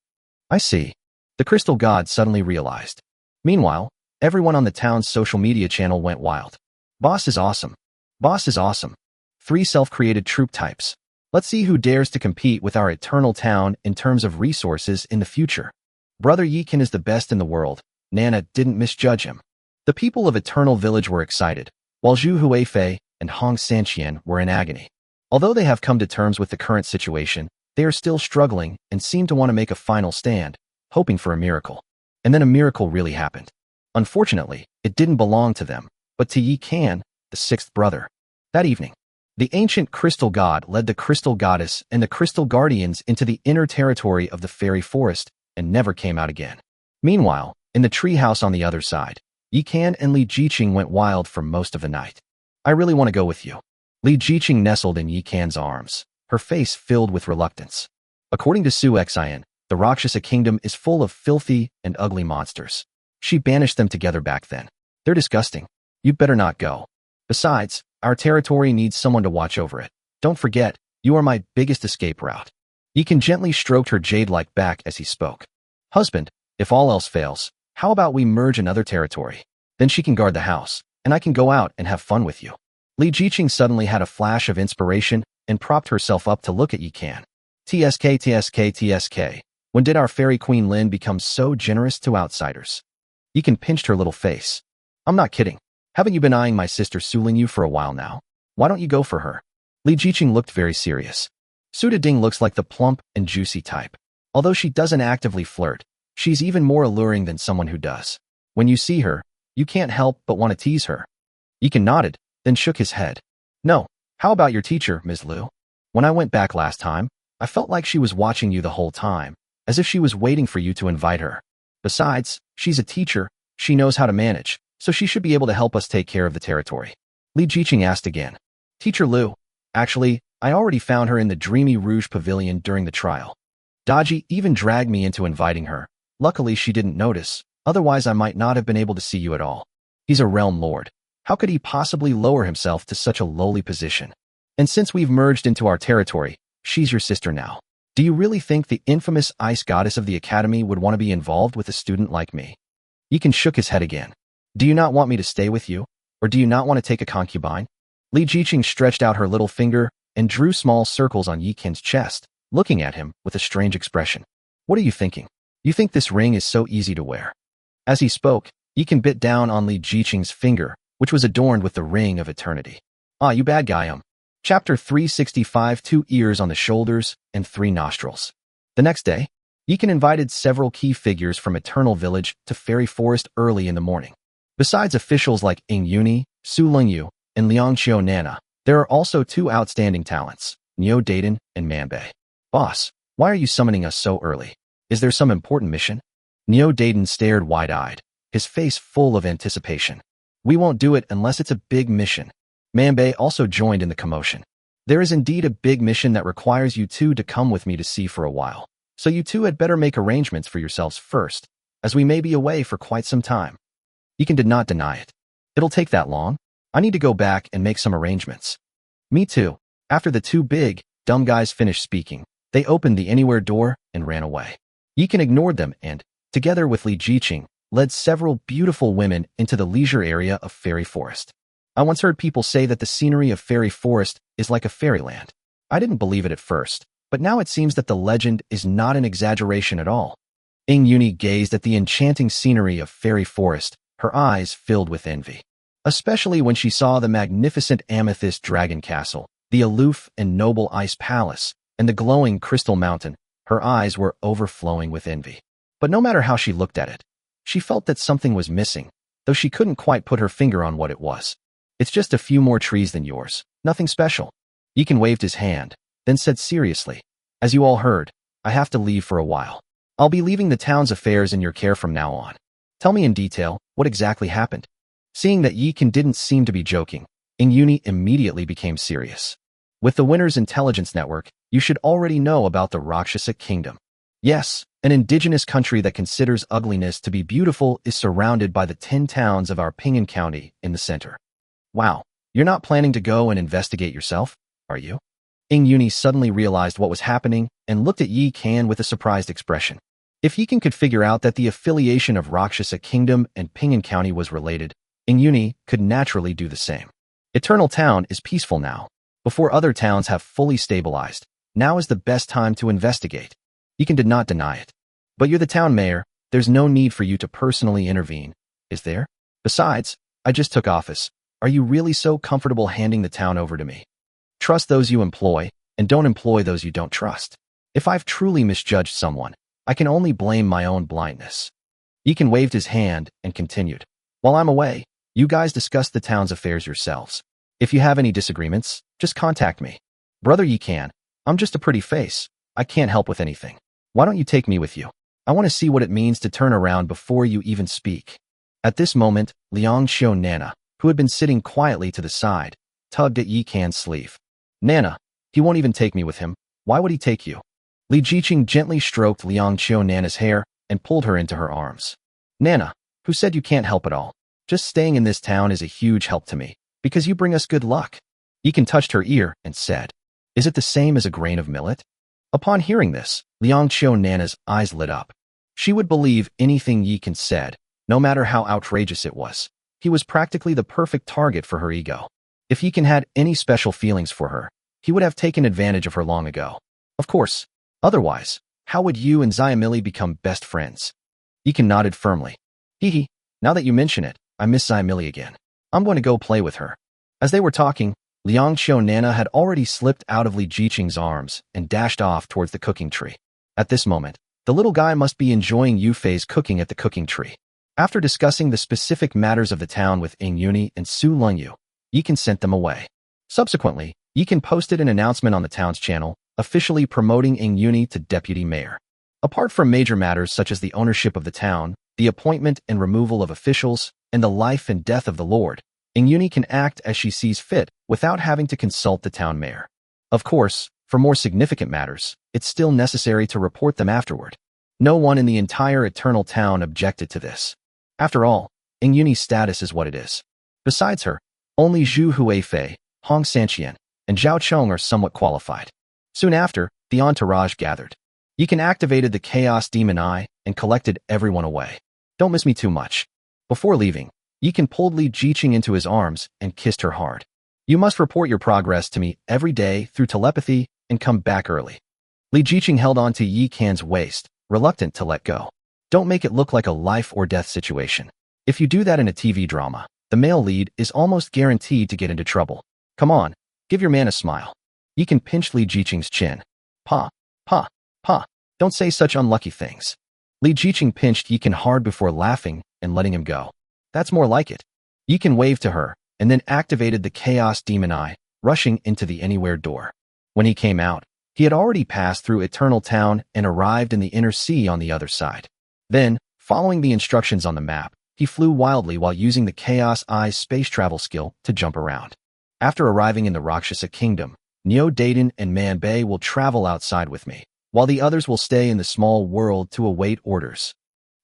I see. The crystal god suddenly realized. Meanwhile, everyone on the town's social media channel went wild. Boss is awesome. Boss is awesome. 3 self-created troop types. Let's see who dares to compete with our eternal town in terms of resources in the future. Brother Yi Kan is the best in the world. Nana didn't misjudge him. The people of Eternal Village were excited, while Zhu Huifei and Hong Sanqian were in agony. Although they have come to terms with the current situation, they are still struggling and seem to want to make a final stand, hoping for a miracle. And then a miracle really happened. Unfortunately, it didn't belong to them, but to Yi Kan, the 6th brother. That evening, the ancient crystal god led the crystal goddess and the crystal guardians into the inner territory of the fairy forest and never came out again. Meanwhile, In the treehouse on the other side, Yi Kan and Li Jiqing went wild for most of the night. I really want to go with you. Li Jiqing nestled in Yi Kan's arms, her face filled with reluctance. According to Succubi, the Rakshasa kingdom is full of filthy and ugly monsters. She banished them together back then. They're disgusting. You better not go. Besides, our territory needs someone to watch over it. Don't forget, you are my biggest escape route. Yi Kan gently stroked her jade-like back as he spoke. Husband, if all else fails, how about we merge another territory? Then she can guard the house, and I can go out and have fun with you. Li Jiqing suddenly had a flash of inspiration and propped herself up to look at Yi Kan. TSK. When did our fairy queen Lin become so generous to outsiders? Yi Kan pinched her little face. I'm not kidding. Haven't you been eyeing my sister Su Lingyu for a while now? Why don't you go for her? Li Jiqing looked very serious. Su Ding looks like the plump and juicy type. Although she doesn't actively flirt, she's even more alluring than someone who does. When you see her, you can't help but want to tease her. Yi Kan nodded, then shook his head. No, how about your teacher, Ms. Liu? When I went back last time, I felt like she was watching you the whole time, as if she was waiting for you to invite her. Besides, she's a teacher, she knows how to manage, so she should be able to help us take care of the territory. Li Jiqing asked again. Teacher Liu, actually, I already found her in the Dreamy Rouge Pavilion during the trial. Daji even dragged me into inviting her. Luckily, she didn't notice, otherwise I might not have been able to see you at all. He's a realm lord. How could he possibly lower himself to such a lowly position? And since we've merged into our territory, she's your sister now. Do you really think the infamous ice goddess of the academy would want to be involved with a student like me? Yi Kan shook his head again. Do you not want me to stay with you? Or do you not want to take a concubine? Li Jiqing stretched out her little finger and drew small circles on Yi Kan's chest, looking at him with a strange expression. What are you thinking? You think this ring is so easy to wear? As he spoke, Yi Kan bit down on Li Jiqing's finger, which was adorned with the ring of eternity. Ah, you bad guy, Chapter 365. 2 ears on the shoulders and 3 nostrils. The next day, Yi Kan invited several key figures from Eternal Village to Fairy Forest early in the morning. Besides officials like Ing Yuni, Su Lingyu, and Liang Xiao Nana, there are also 2 outstanding talents, Nyo Daden and Manbei. Boss, why are you summoning us so early? Is there some important mission? Nyo Daden stared wide-eyed, his face full of anticipation. We won't do it unless it's a big mission. Manbei also joined in the commotion. There is indeed a big mission that requires you two to come with me to see for a while. So you two had better make arrangements for yourselves first, as we may be away for quite some time. Yi Kan did not deny it. It'll take that long. I need to go back and make some arrangements. Me too. After the 2 big, dumb guys finished speaking, they opened the anywhere door and ran away. Yi Kan ignored them and, together with Li Jiqing, led several beautiful women into the leisure area of Fairy Forest. I once heard people say that the scenery of Fairy Forest is like a fairyland. I didn't believe it at first, but now it seems that the legend is not an exaggeration at all. Ing Yuni gazed at the enchanting scenery of Fairy Forest, her eyes filled with envy. Especially when she saw the magnificent amethyst dragon castle, the aloof and noble ice palace, and the glowing crystal mountain, her eyes were overflowing with envy. But no matter how she looked at it, she felt that something was missing, though she couldn't quite put her finger on what it was. It's just a few more trees than yours, nothing special. Yi Kan waved his hand, then said seriously, as you all heard, I have to leave for a while. I'll be leaving the town's affairs in your care from now on. Tell me in detail what exactly happened. Seeing that Yi Kan didn't seem to be joking, Ing Yuni immediately became serious. With the Winner's Intelligence Network, you should already know about the Rakshasa Kingdom. Yes, an indigenous country that considers ugliness to be beautiful is surrounded by the 10 towns of our Pingan County in the center. Wow, you're not planning to go and investigate yourself, are you? Ing Yuni suddenly realized what was happening and looked at Yi Kan with a surprised expression. If Yi Kan could figure out that the affiliation of Rakshasa Kingdom and Pingan County was related, Ing Yuni could naturally do the same. Eternal Town is peaceful now. Before other towns have fully stabilized, now is the best time to investigate. Yi Kan did not deny it. But you're the town mayor, there's no need for you to personally intervene, is there? Besides, I just took office. Are you really so comfortable handing the town over to me? Trust those you employ, and don't employ those you don't trust. If I've truly misjudged someone, I can only blame my own blindness. Yi Kan waved his hand and continued. While I'm away, you guys discuss the town's affairs yourselves. If you have any disagreements, just contact me. Brother Yi Kan, I'm just a pretty face. I can't help with anything. Why don't you take me with you? I want to see what it means to turn around before you even speak. At this moment, Liang Xiu Nana, who had been sitting quietly to the side, tugged at Yi Can's sleeve. Nana, he won't even take me with him. Why would he take you? Li Jiqing gently stroked Liang Xiu Nana's hair and pulled her into her arms. Nana, who said you can't help at all? Just staying in this town is a huge help to me, because you bring us good luck. Yi Can touched her ear and said, Is it the same as a grain of millet? Upon hearing this, Liang Xiu Nana's eyes lit up. She would believe anything Yi Can said, no matter how outrageous it was. He was practically the perfect target for her ego. If Yi Can had any special feelings for her, he would have taken advantage of her long ago. Of course. Otherwise, how would you and Xiaomili become best friends? Yi Can nodded firmly. Hee, now that you mention it, I miss Xiaomili again. I'm going to go play with her. As they were talking, Liang Xiu Nana had already slipped out of Li Jiqing's arms and dashed off towards the cooking tree. At this moment, the little guy must be enjoying Yu Fei's cooking at the cooking tree. After discussing the specific matters of the town with Ing Yuni and Su Lungyu, Yi Can sent them away. Subsequently, Yi Can posted an announcement on the town's channel, officially promoting Ing Yuni to deputy mayor. Apart from major matters such as the ownership of the town, the appointment and removal of officials, and the life and death of the Lord, Ing Yuni can act as she sees fit without having to consult the town mayor. Of course, for more significant matters, it's still necessary to report them afterward. No one in the entire Eternal Town objected to this. After all, Ing Yuni's status is what it is. Besides her, only Zhu Huifei, Hong Sanqian, and Zhao Chong are somewhat qualified. Soon after, the entourage gathered. Yi Can activated the Chaos Demon Eye and collected everyone away. Don't miss me too much. Before leaving, Yi Can pulled Li Jiqing into his arms and kissed her hard. You must report your progress to me every day through telepathy and come back early. Li Jiqing held on to Yi Can's waist, reluctant to let go. Don't make it look like a life or death situation. If you do that in a TV drama, the male lead is almost guaranteed to get into trouble. Come on, give your man a smile. Yi Can pinched Li Jiqing's chin. Pa, don't say such unlucky things. Li Jiqing pinched Yi Can hard before laughing and letting him go. That's more like it. Yi Can waved to her and then activated the Chaos Demon Eye, rushing into the Anywhere door. When he came out, he had already passed through Eternal Town and arrived in the Inner Sea on the other side. Then, following the instructions on the map, he flew wildly while using the Chaos Eye's space travel skill to jump around. After arriving in the Rakshasa Kingdom, Neo Daden and Man Bei will travel outside with me, while the others will stay in the small world to await orders.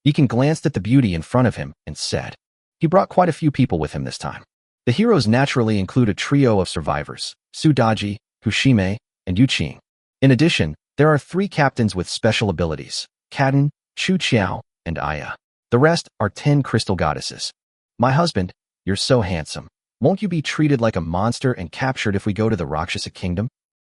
Yi Can glanced at the beauty in front of him and said, he brought quite a few people with him this time. The heroes naturally include a trio of survivors, Su Daji, Kushime, and Yu Qing. In addition, there are 3 captains with special abilities, Kaden, Chu Qiao, and Aya. The rest are 10 crystal goddesses. My husband, you're so handsome. Won't you be treated like a monster and captured if we go to the Rakshasa Kingdom?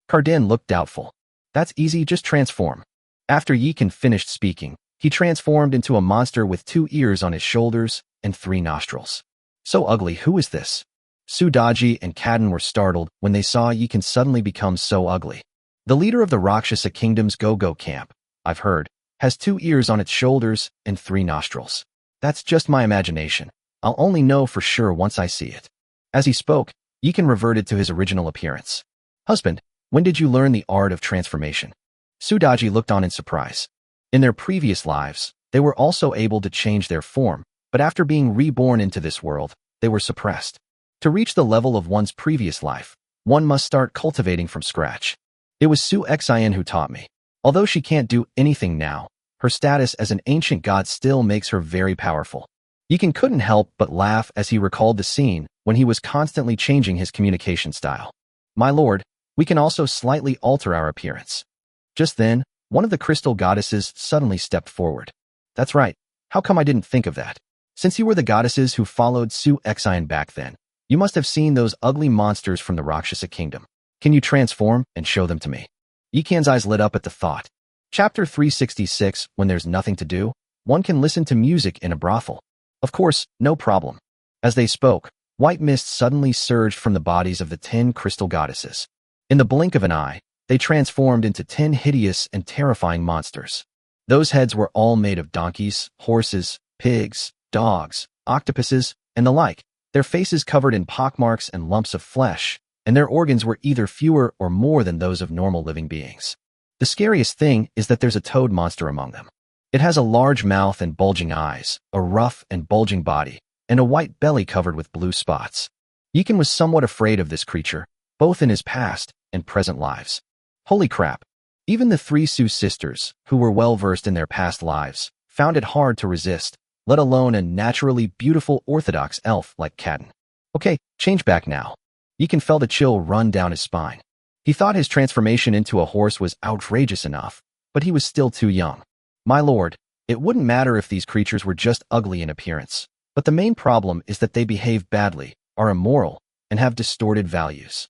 Carden looked doubtful. That's easy, just transform. After Yi Can finished speaking, he transformed into a monster with 2 ears on his shoulders and 3 nostrils. So ugly, who is this? Su Daji and Kaden were startled when they saw Yi Can suddenly become so ugly. The leader of the Rakshasa Kingdom's Go-Go camp, I've heard, has 2 ears on its shoulders and 3 nostrils. That's just my imagination. I'll only know for sure once I see it. As he spoke, Yi Can reverted to his original appearance. Husband, when did you learn the art of transformation? Su Daji looked on in surprise. In their previous lives, they were also able to change their form, but after being reborn into this world, they were suppressed. To reach the level of one's previous life, one must start cultivating from scratch. It was Su Xian who taught me. Although she can't do anything now, her status as an ancient god still makes her very powerful. Yi Can couldn't help but laugh as he recalled the scene when he was constantly changing his communication style. My lord, we can also slightly alter our appearance. Just then, one of the crystal goddesses suddenly stepped forward. That's right. How come I didn't think of that? Since you were the goddesses who followed Su Xian back then, you must have seen those ugly monsters from the Rakshasa Kingdom. Can you transform and show them to me? Yi Can's eyes lit up at the thought. Chapter 366, when there's nothing to do, one can listen to music in a brothel. Of course, no problem. As they spoke, white mist suddenly surged from the bodies of the 10 crystal goddesses. In the blink of an eye, they transformed into 10 hideous and terrifying monsters. Those heads were all made of donkeys, horses, pigs, dogs, octopuses, and the like, their faces covered in pockmarks and lumps of flesh, and their organs were either fewer or more than those of normal living beings. The scariest thing is that there's a toad monster among them. It has a large mouth and bulging eyes, a rough and bulging body, and a white belly covered with blue spots. Yikin was somewhat afraid of this creature, both in his past and present lives. Holy crap! Even the three Su sisters, who were well-versed in their past lives, found it hard to resist, let alone a naturally beautiful orthodox elf like Katten. Okay, change back now. Yikin felt a chill run down his spine. He thought his transformation into a horse was outrageous enough, but he was still too young. My lord, it wouldn't matter if these creatures were just ugly in appearance, but the main problem is that they behave badly, are immoral, and have distorted values.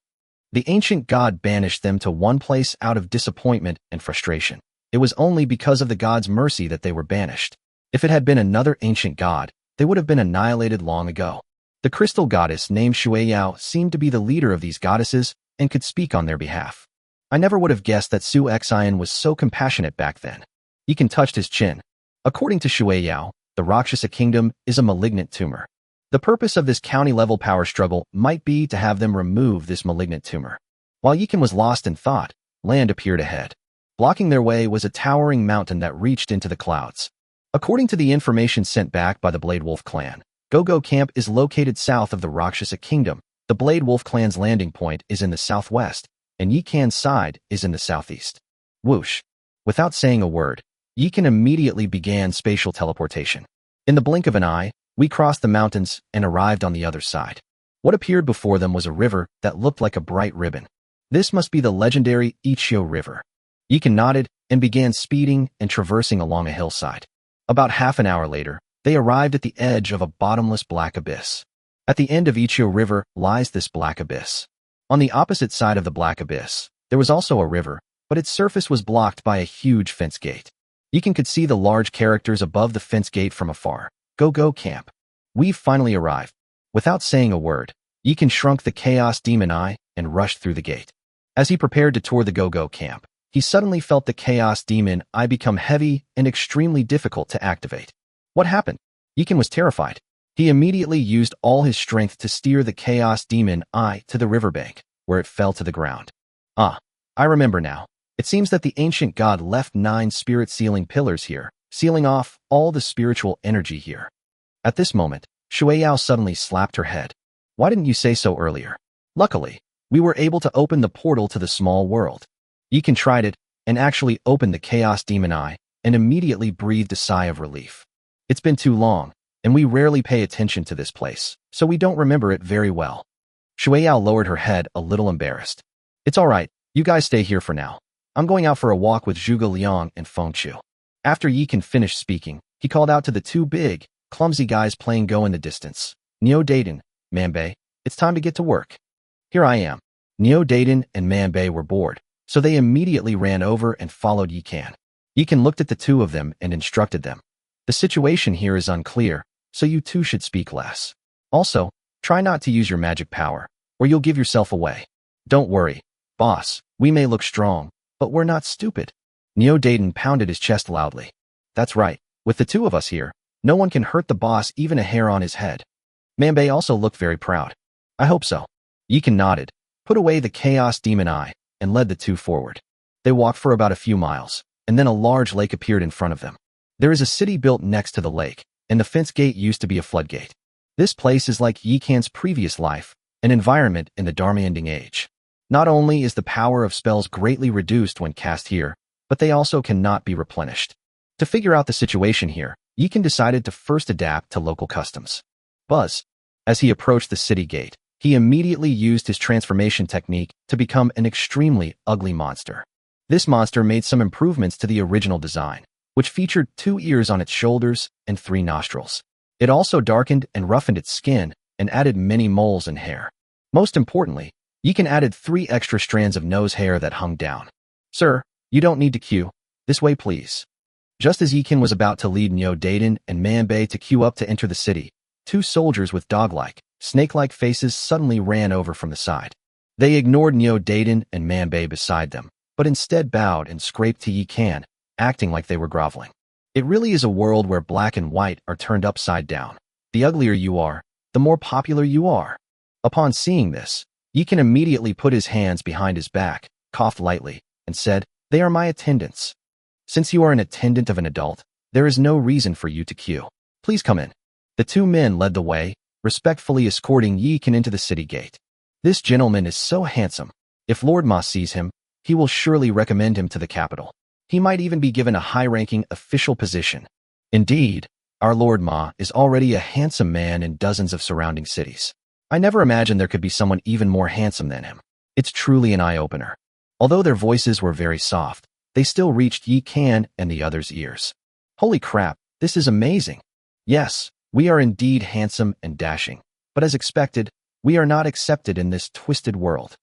The ancient god banished them to one place out of disappointment and frustration. It was only because of the god's mercy that they were banished. If it had been another ancient god, they would have been annihilated long ago. The crystal goddess named Shueyao seemed to be the leader of these goddesses and could speak on their behalf. I never would have guessed that Su Xian was so compassionate back then. Yikin touched his chin. According to Shueyao, the Rakshasa kingdom is a malignant tumor. The purpose of this county-level power struggle might be to have them remove this malignant tumor. While Yikin was lost in thought, land appeared ahead. Blocking their way was a towering mountain that reached into the clouds. According to the information sent back by the Blade Wolf clan, Go-Go Camp is located south of the Rakshasa kingdom. The Blade Wolf clan's landing point is in the southwest, and Yikan's side is in the southeast. Whoosh! Without saying a word, Yikan immediately began spatial teleportation. In the blink of an eye, we crossed the mountains and arrived on the other side. What appeared before them was a river that looked like a bright ribbon. This must be the legendary Ichio River. Yikan nodded and began speeding and traversing along a hillside. About half an hour later, they arrived at the edge of a bottomless black abyss. At the end of Ichio River lies this black abyss. On the opposite side of the black abyss, there was also a river, but its surface was blocked by a huge fence gate. Yikan could see the large characters above the fence gate from afar. Go-Go Camp. We've finally arrived. Without saying a word, Yikan shrunk the Chaos Demon Eye and rushed through the gate. As he prepared to tour the Go-Go Camp, he suddenly felt the Chaos Demon Eye become heavy and extremely difficult to activate. What happened? Yikan was terrified. He immediately used all his strength to steer the Chaos Demon Eye to the riverbank, where it fell to the ground. Ah, I remember now. It seems that the ancient god left 9 spirit sealing pillars here, sealing off all the spiritual energy here. At this moment, Shueyao suddenly slapped her head. Why didn't you say so earlier? Luckily, we were able to open the portal to the small world. Yikan tried it and actually opened the Chaos Demon Eye and immediately breathed a sigh of relief. It's been too long, and we rarely pay attention to this place, so we don't remember it very well. Shueyao lowered her head a little embarrassed. It's all right, you guys stay here for now. I'm going out for a walk with Zhuge Liang and Feng Chu. After Yikan finished speaking, he called out to the 2 big, clumsy guys playing Go in the distance. Neo Daiden, Manbei, it's time to get to work. Here I am. Neo Daiden and Manbei were bored, so they immediately ran over and followed Yikan. Yikan looked at the 2 of them and instructed them. The situation here is unclear, so you 2 should speak less. Also, try not to use your magic power, or you'll give yourself away. Don't worry, boss, we may look strong, but we're not stupid. Neo Daiden pounded his chest loudly. That's right, with the 2 of us here, no one can hurt the boss even a hair on his head. Manbei also looked very proud. I hope so. Yikan nodded, put away the Chaos Demon Eye, and led the 2 forward. They walked for about a few miles, and then a large lake appeared in front of them. There is a city built next to the lake, and the fence gate used to be a floodgate. This place is like Yikan's previous life, an environment in the Dharma Ending Age. Not only is the power of spells greatly reduced when cast here, but they also cannot be replenished. To figure out the situation here, Yikan decided to first adapt to local customs. Buzz. As he approached the city gate, he immediately used his transformation technique to become an extremely ugly monster. This monster made some improvements to the original design, which featured 2 ears on its shoulders and 3 nostrils. It also darkened and roughened its skin and added many moles and hair. Most importantly, Yikan added 3 extra strands of nose hair that hung down. Sir, you don't need to queue. This way, please. Just as Yikan was about to lead Neo Daiden and Manbei to queue up to enter the city, 2 soldiers with dog-like, snake-like faces suddenly ran over from the side. They ignored Neo Daiden and Manbei beside them, but instead bowed and scraped to Yikan, acting like they were groveling. It really is a world where black and white are turned upside down. The uglier you are, the more popular you are. Upon seeing this, Yikan immediately put his hands behind his back, coughed lightly, and said, They are my attendants. Since you are an attendant of an adult, There is no reason for you to queue. Please come in. The two men led the way, respectfully escorting Yi Kan into the city gate. This gentleman is so handsome. If Lord Ma sees him, he will surely recommend him to the capital. He might even be given a high-ranking official position. Indeed, our Lord Ma is already a handsome man in dozens of surrounding cities. I never imagined there could be someone even more handsome than him. It's truly an eye-opener. Although their voices were very soft, they still reached Yi Kan and the others' ears. Holy crap, this is amazing. Yes, we are indeed handsome and dashing, but as expected, we are not accepted in this twisted world.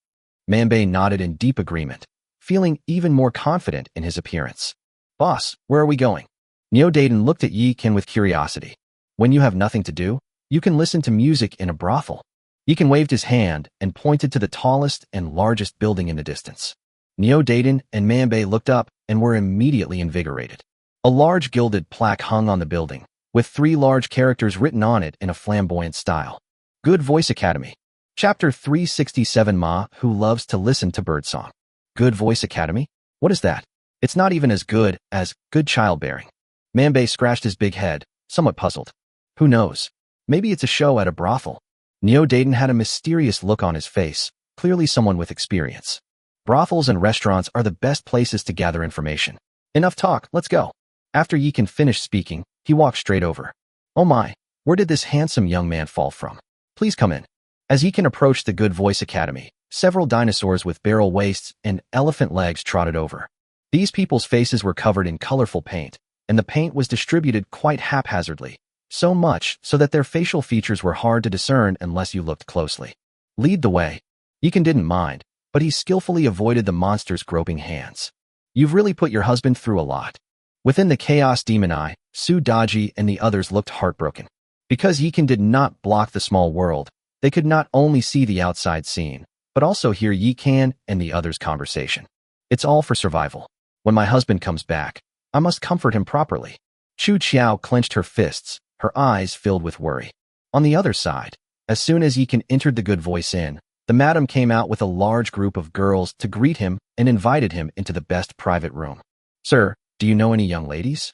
Manbei nodded in deep agreement, feeling even more confident in his appearance. Boss, where are we going? Neo Daiden looked at Yi Kan with curiosity. When you have nothing to do, you can listen to music in a brothel. Yi Kan waved his hand and pointed to the tallest and largest building in the distance. Neo Daiden and Manbei looked up and were immediately invigorated. A large gilded plaque hung on the building, with 3 large characters written on it in a flamboyant style. Good Voice Academy. Chapter 367 Ma, who loves to listen to birdsong. Good Voice Academy? What is that? It's not even as good as good childbearing. Manbei scratched his big head, somewhat puzzled. Who knows? Maybe it's a show at a brothel. Neo Daiden had a mysterious look on his face, clearly someone with experience. Brothels and restaurants are the best places to gather information. Enough talk, let's go. After Yi Kan finished speaking, he walked straight over. Oh my, where did this handsome young man fall from? Please come in. As Yi Kan approached the Good Voice Academy, several dinosaurs with barrel waists and elephant legs trotted over. These people's faces were covered in colorful paint, and the paint was distributed quite haphazardly, so much so that their facial features were hard to discern unless you looked closely. Lead the way. Yi Kan didn't mind, but he skillfully avoided the monster's groping hands. You've really put your husband through a lot. Within the Chaos Demon Eye, Su Daji and the others looked heartbroken. Because Yi Kan did not block the small world, they could not only see the outside scene, but also hear Yi Kan and the others' conversation. It's all for survival. When my husband comes back, I must comfort him properly. Chu Qiao clenched her fists, her eyes filled with worry. On the other side, as soon as Yi Kan entered the Good Voice Inn, the madam came out with a large group of girls to greet him and invited him into the best private room. Sir, do you know any young ladies?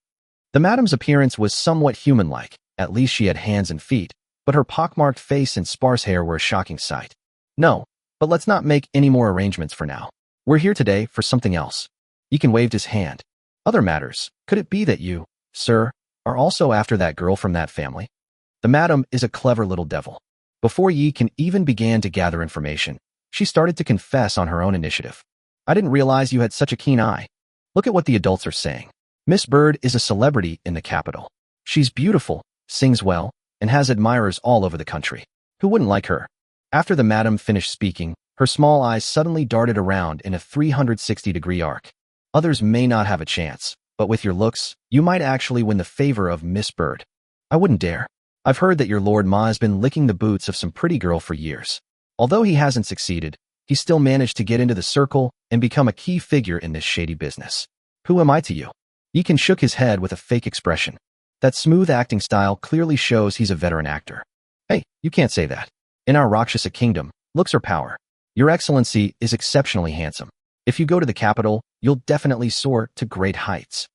The madam's appearance was somewhat human-like, at least she had hands and feet, but her pockmarked face and sparse hair were a shocking sight. No, but let's not make any more arrangements for now. We're here today for something else. Yi Kan waved his hand. Other matters, could it be that you, sir, are also after that girl from that family? The madam is a clever little devil. Before Yi Kan even began to gather information, she started to confess on her own initiative. I didn't realize you had such a keen eye. Look at what the adults are saying. Miss Bird is a celebrity in the capital. She's beautiful, sings well, and has admirers all over the country. Who wouldn't like her? After the madam finished speaking, her small eyes suddenly darted around in a 360-degree arc. Others may not have a chance, but with your looks, you might actually win the favor of Miss Bird. I wouldn't dare. I've heard that your Lord Ma has been licking the boots of some pretty girl for years. Although he hasn't succeeded, he still managed to get into the circle and become a key figure in this shady business. Who am I to you? Yi Kan shook his head with a fake expression. That smooth acting style clearly shows he's a veteran actor. Hey, you can't say that. In our Rakshasa kingdom, looks are power. Your Excellency is exceptionally handsome. If you go to the capital, you'll definitely soar to great heights.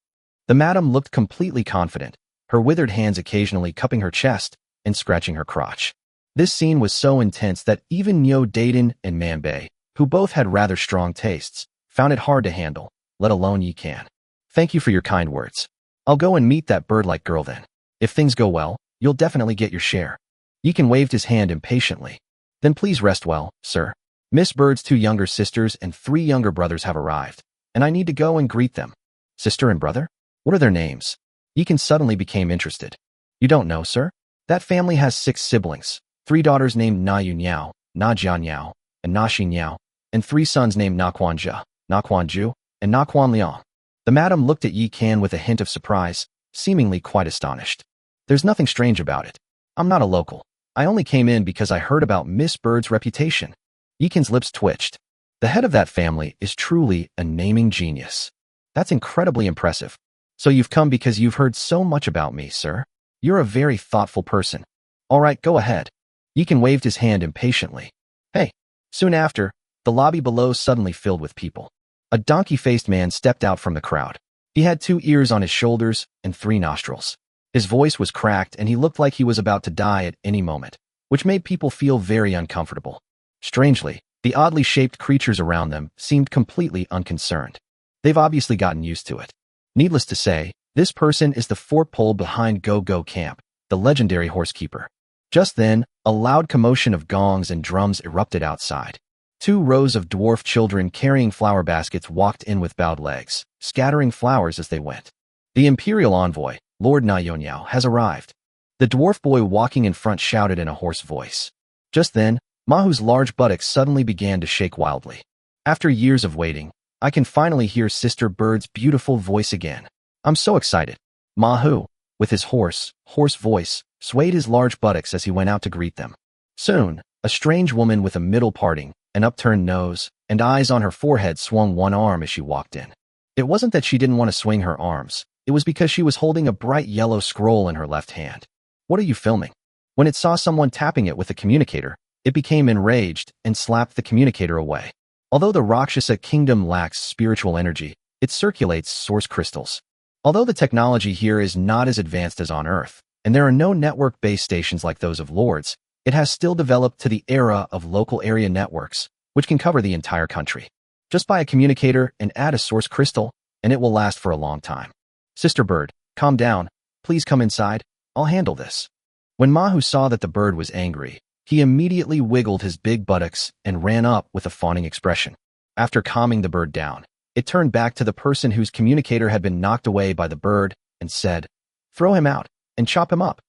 The madam looked completely confident, her withered hands occasionally cupping her chest and scratching her crotch. This scene was so intense that even Neo Daiden and Manbei, who both had rather strong tastes, found it hard to handle, let alone Yi Kan. Thank you for your kind words. I'll go and meet that bird-like girl then. If things go well, you'll definitely get your share. Yi Kan waved his hand impatiently. Then please rest well, sir. Miss Bird's 2 younger sisters and 3 younger brothers have arrived, and I need to go and greet them. Sister and brother? What are their names? Yi Kan suddenly became interested. You don't know, sir? That family has 6 siblings, 3 daughters named Na Yu Niao, Na Jian Niao, and Na Shi Niao, and 3 sons named Na Quan Jia, Na Quan Ju, and Na Quan Liang. The madam looked at Yi Kan with a hint of surprise, seemingly quite astonished. There's nothing strange about it. I'm not a local. I only came in because I heard about Miss Bird's reputation. Yi Kan's lips twitched. The head of that family is truly a naming genius. That's incredibly impressive. So you've come because you've heard so much about me, sir. You're a very thoughtful person. All right, go ahead. Yi Kan waved his hand impatiently. Hey. Soon after, the lobby below suddenly filled with people. A donkey-faced man stepped out from the crowd. He had 2 ears on his shoulders and 3 nostrils. His voice was cracked and he looked like he was about to die at any moment, which made people feel very uncomfortable. Strangely, the oddly shaped creatures around them seemed completely unconcerned. They've obviously gotten used to it. Needless to say, this person is the forkpole behind Go-Go Camp, the legendary horsekeeper. Just then, a loud commotion of gongs and drums erupted outside. 2 rows of dwarf children carrying flower baskets walked in with bowed legs, scattering flowers as they went. The imperial envoy, Lord Na Yonyao, has arrived. The dwarf boy walking in front shouted in a hoarse voice. Just then, Mahu's large buttocks suddenly began to shake wildly. After years of waiting, I can finally hear Sister Bird's beautiful voice again. I'm so excited. Mahu, with his hoarse voice, swayed his large buttocks as he went out to greet them. Soon, a strange woman with a middle parting, an upturned nose, and eyes on her forehead swung one arm as she walked in. It wasn't that she didn't want to swing her arms. It was because she was holding a bright yellow scroll in her left hand. What are you filming? When it saw someone tapping it with a communicator, it became enraged and slapped the communicator away. Although the Rakshasa kingdom lacks spiritual energy, it circulates source crystals. Although the technology here is not as advanced as on Earth, and there are no network-based stations like those of Lords, it has still developed to the era of local area networks, which can cover the entire country. Just buy a communicator and add a source crystal, and it will last for a long time. Sister Bird, calm down. Please come inside. I'll handle this. When Mahu saw that the bird was angry, he immediately wiggled his big buttocks and ran up with a fawning expression. After calming the bird down, it turned back to the person whose communicator had been knocked away by the bird and said, "Throw him out and chop him up."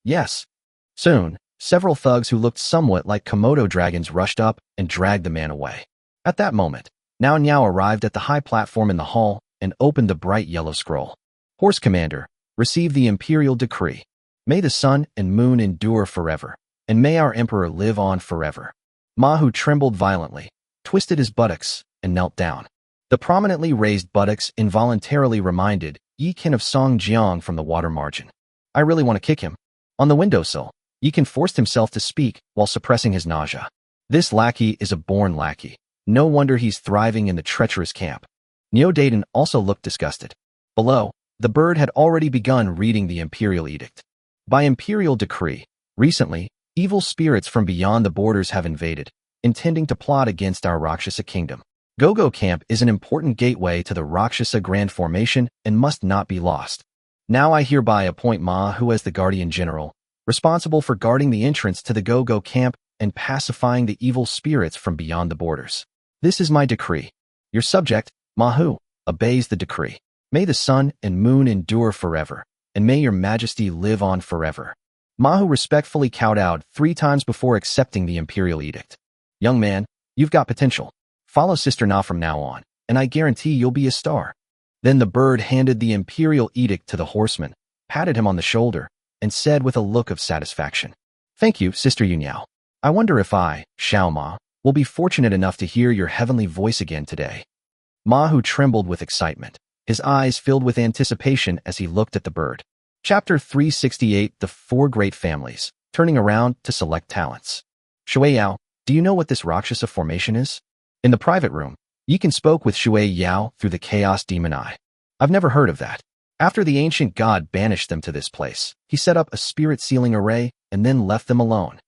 Yes. Soon, several thugs who looked somewhat like Komodo dragons rushed up and dragged the man away. At that moment, Now Niao arrived at the high platform in the hall and opened the bright yellow scroll. Horse Commander, receive the imperial decree. May the sun and moon endure forever, and may our emperor live on forever. Mahu trembled violently, twisted his buttocks, and knelt down. The prominently raised buttocks involuntarily reminded Yi-Kin of Song Jiang from the water margin. I really want to kick him. On the windowsill, Yi-Kin forced himself to speak while suppressing his nausea. This lackey is a born lackey. No wonder he's thriving in the treacherous camp. Neo Dayton also looked disgusted. Below, the bird had already begun reading the imperial edict. By imperial decree, recently, evil spirits from beyond the borders have invaded, intending to plot against our Rakshasa kingdom. Go-Go Camp is an important gateway to the Rakshasa Grand Formation and must not be lost. Now I hereby appoint Mahu as the Guardian General, responsible for guarding the entrance to the Go-Go Camp and pacifying the evil spirits from beyond the borders. This is my decree. Your subject, Mahu, obeys the decree. May the sun and moon endure forever, and may your majesty live on forever. Mahu respectfully kowtowed 3 times before accepting the imperial edict. Young man, you've got potential. Follow Sister Na from now on, and I guarantee you'll be a star. Then the bird handed the imperial edict to the horseman, patted him on the shoulder, and said with a look of satisfaction, Thank you, Sister Yunyao. I wonder if I, Xiao Ma, will be fortunate enough to hear your heavenly voice again today. Mahu trembled with excitement, his eyes filled with anticipation as he looked at the bird. Chapter 368, The 4 Great Families, Turning Around to Select Talents. Shui Yao, do you know what this Rakshasa formation is? In the private room, Yi-Kin spoke with Shui Yao through the Chaos Demon Eye. I've never heard of that. After the ancient god banished them to this place, he set up a spirit sealing array and then left them alone.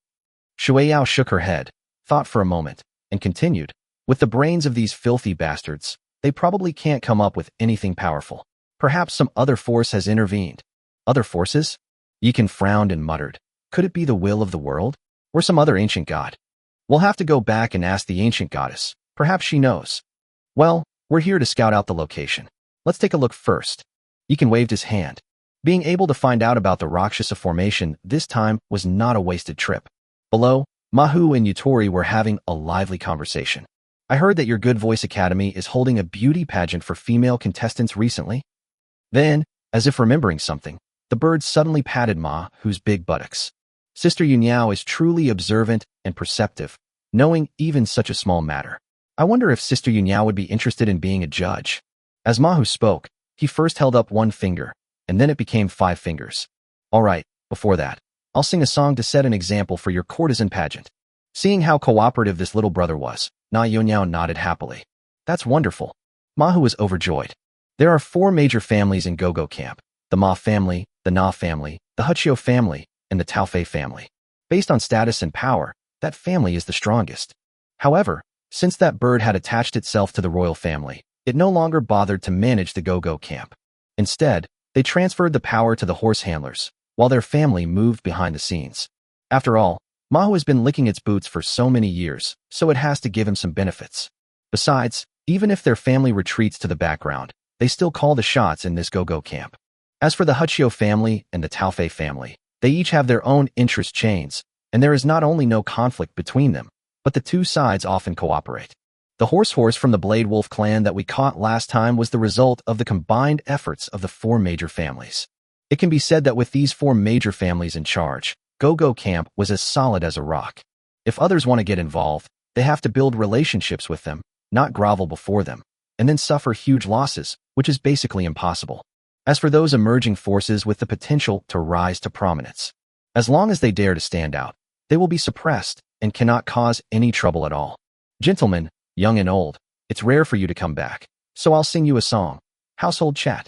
Shui Yao shook her head, thought for a moment, and continued, with the brains of these filthy bastards, they probably can't come up with anything powerful. Perhaps some other force has intervened. Other forces? Yi-Kin frowned and muttered, could it be the will of the world? Or some other ancient god? We'll have to go back and ask the ancient goddess. Perhaps she knows. Well, we're here to scout out the location. Let's take a look first. Yi-Kin waved his hand. Being able to find out about the Rakshasa formation this time was not a wasted trip. Below, Mahu and Yutori were having a lively conversation. I heard that your Good Voice Academy is holding a beauty pageant for female contestants recently. Then, as if remembering something, the bird suddenly patted Mahu's big buttocks. Sister Yunyao is truly observant and perceptive, knowing even such a small matter. I wonder if Sister Yunyao would be interested in being a judge. As Mahu spoke, he first held up 1 finger, and then it became 5 fingers. All right, before that, I'll sing a song to set an example for your courtesan pageant. Seeing how cooperative this little brother was, Na Yunyao nodded happily. That's wonderful. Mahu was overjoyed. There are 4 major families in Gogo Camp: the Ma family, the Na family, the Huchio family, and the Taofei family. Based on status and power, that family is the strongest. However, since that bird had attached itself to the royal family, it no longer bothered to manage the Gogo Camp. Instead, they transferred the power to the horse handlers, while their family moved behind the scenes. After all, Manhwa has been licking its boots for so many years, so it has to give him some benefits. Besides, even if their family retreats to the background, they still call the shots in this Gogo Camp. As for the Huchio family and the Taofei family, they each have their own interest chains, and there is not only no conflict between them, but the two sides often cooperate. The horse from the Blade Wolf clan that we caught last time was the result of the combined efforts of the 4 major families. It can be said that with these 4 major families in charge, Gogo Camp was as solid as a rock. If others want to get involved, they have to build relationships with them, not grovel before them, and then suffer huge losses, which is basically impossible. As for those emerging forces with the potential to rise to prominence, as long as they dare to stand out, they will be suppressed and cannot cause any trouble at all. Gentlemen, young and old, it's rare for you to come back, so I'll sing you a song. Household chat.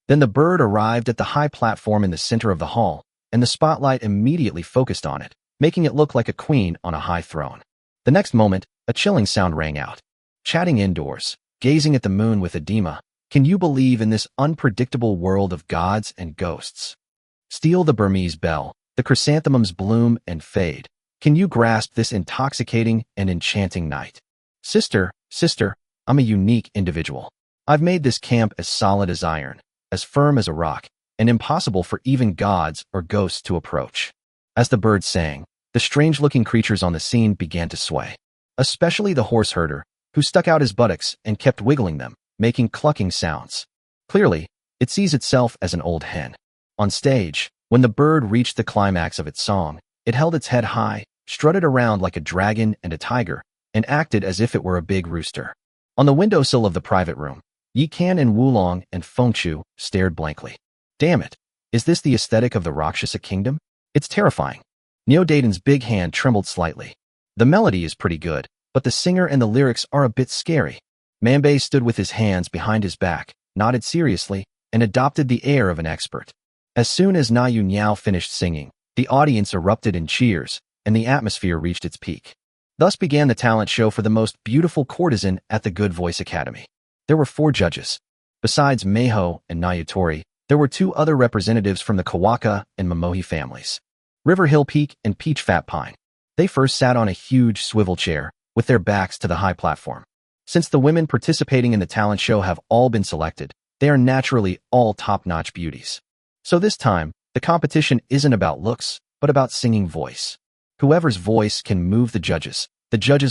Then the bird arrived at the high platform in the center of the hall, and the spotlight immediately focused on it, making it look like a queen on a high throne. The next moment, a chilling sound rang out. Chatting indoors, gazing at the moon with edema, can you believe in this unpredictable world of gods and ghosts? Steal the Burmese bell, the chrysanthemums bloom and fade. Can you grasp this intoxicating and enchanting night? Sister, I'm a unique individual. I've made this camp as solid as iron, as firm as a rock, and impossible for even gods or ghosts to approach. As the bird sang, the strange-looking creatures on the scene began to sway, especially the horse herder, who stuck out his buttocks and kept wiggling them, making clucking sounds. Clearly, it sees itself as an old hen. On stage, when the bird reached the climax of its song, it held its head high, strutted around like a dragon and a tiger, and acted as if it were a big rooster. On the windowsill of the private room, Yi Kan and Wulong and Fengchu stared blankly. Damn it, is this the aesthetic of the Rakshasa kingdom? It's terrifying. Neo Dayton's big hand trembled slightly. The melody is pretty good, but the singer and the lyrics are a bit scary. Manbei stood with his hands behind his back, nodded seriously, and adopted the air of an expert. As soon as Na Yu Niao finished singing, the audience erupted in cheers, and the atmosphere reached its peak. Thus began the talent show for the most beautiful courtesan at the Good Voice Academy. There were 4 judges. Besides Meiho and Nayutori, there were 2 other representatives from the Kawaka and Momohi families. River Hill Peak and Peach Fat Pine. They first sat on a huge swivel chair, with their backs to the high platform. Since the women participating in the talent show have all been selected, they are naturally all top-notch beauties. So this time, the competition isn't about looks, but about singing voice. Whoever's voice can move the judges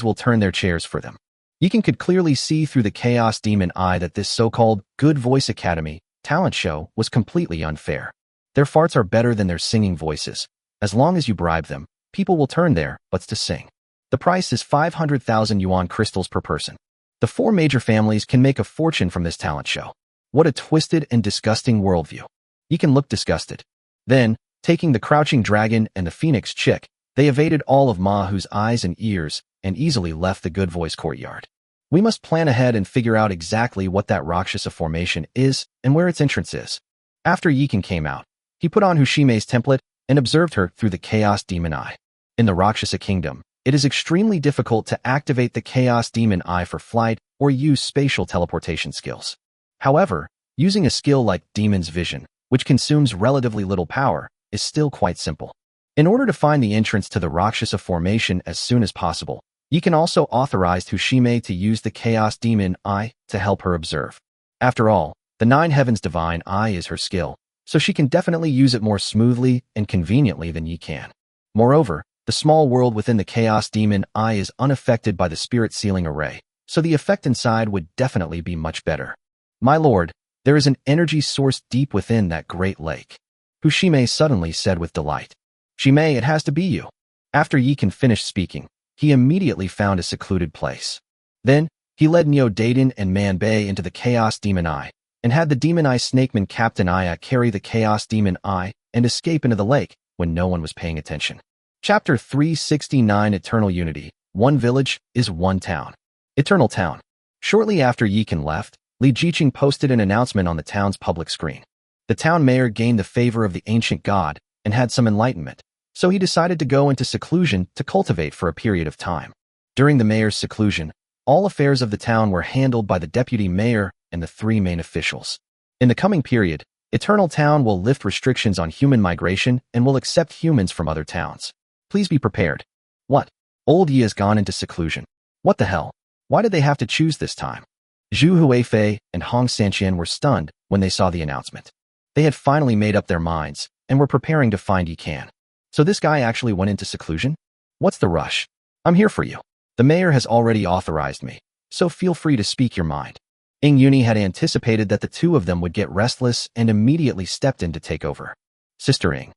will turn their chairs for them. Yikan could clearly see through the chaos demon eye that this so-called Good Voice Academy talent show was completely unfair. Their farts are better than their singing voices. As long as you bribe them, people will turn their butts to sing. The price is 500,000 yuan crystals per person. The 4 major families can make a fortune from this talent show. What a twisted and disgusting worldview. Yikan looked disgusted. Then, taking the crouching dragon and the phoenix chick, they evaded all of Mahu's eyes and ears and easily left the Good Voice courtyard. We must plan ahead and figure out exactly what that Rakshasa formation is and where its entrance is. After Yikan came out, he put on Hushime's template and observed her through the Chaos Demon Eye. In the Rakshasa Kingdom, it is extremely difficult to activate the Chaos Demon Eye for flight or use spatial teleportation skills. However, using a skill like Demon's Vision, which consumes relatively little power, is still quite simple. In order to find the entrance to the Rakshasa formation as soon as possible, Yikan also authorized Hushime to use the Chaos Demon Eye to help her observe. After all, the 9 Heavens Divine Eye is her skill, so she can definitely use it more smoothly and conveniently than Yi can. Moreover, the small world within the Chaos Demon Eye is unaffected by the Spirit Sealing Array, so the effect inside would definitely be much better. My lord, there is an energy source deep within that great lake. Hushime suddenly said with delight. Shime, it has to be you. After Yikan finished speaking, he immediately found a secluded place. Then, he led Neo Dayton and Manbei into the Chaos Demon Eye, and had the Demon Eye Snakeman Captain Aya carry the Chaos Demon Eye and escape into the lake when no one was paying attention. Chapter 369 Eternal Unity. One village is one town. Eternal Town. Shortly after Yikan left, Li Jiqing posted an announcement on the town's public screen. The town mayor gained the favor of the ancient god and had some enlightenment, so he decided to go into seclusion to cultivate for a period of time. During the mayor's seclusion, all affairs of the town were handled by the deputy mayor and the three main officials. In the coming period, Eternal Town will lift restrictions on human migration and will accept humans from other towns. Please be prepared. What? Old Yi has gone into seclusion. What the hell? Why did they have to choose this time? Zhu Huifei and Hong Sanqian were stunned when they saw the announcement. They had finally made up their minds and were preparing to find Yi Can. So this guy actually went into seclusion? What's the rush? I'm here for you. The mayor has already authorized me, so feel free to speak your mind. Ying Yuni had anticipated that the two of them would get restless and immediately stepped in to take over. Sister Ying,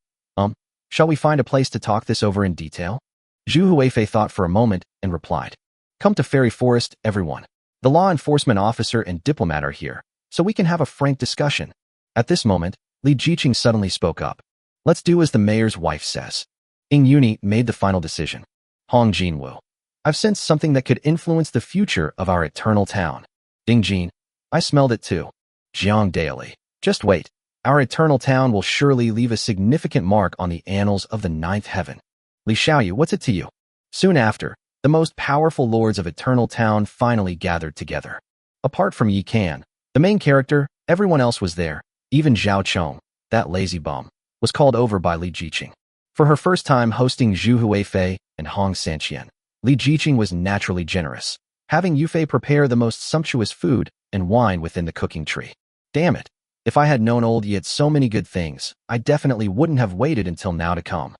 shall we find a place to talk this over in detail? Zhu Huifei thought for a moment and replied, come to Fairy Forest, everyone. The law enforcement officer and diplomat are here, so we can have a frank discussion. At this moment, Li Jiqing suddenly spoke up. Let's do as the mayor's wife says. Ying Yuni made the final decision. Hong Jinwu, I've sensed something that could influence the future of our eternal town. Ding Jin, I smelled it too. Jiang Daily, just wait. Our eternal town will surely leave a significant mark on the annals of the ninth heaven. Li Xiaoyu, what's it to you? Soon after, the most powerful lords of Eternal Town finally gathered together. Apart from Yi Can, the main character, everyone else was there. Even Zhao Chong, that lazy bum, was called over by Li Jiqing. For her first time hosting Zhu Huifei and Hong Sanqian, Li Jiqing was naturally generous, having Yufei prepare the most sumptuous food and wine within the cooking tree. Damn it. If I had known old Yi had so many good things, I definitely wouldn't have waited until now to come.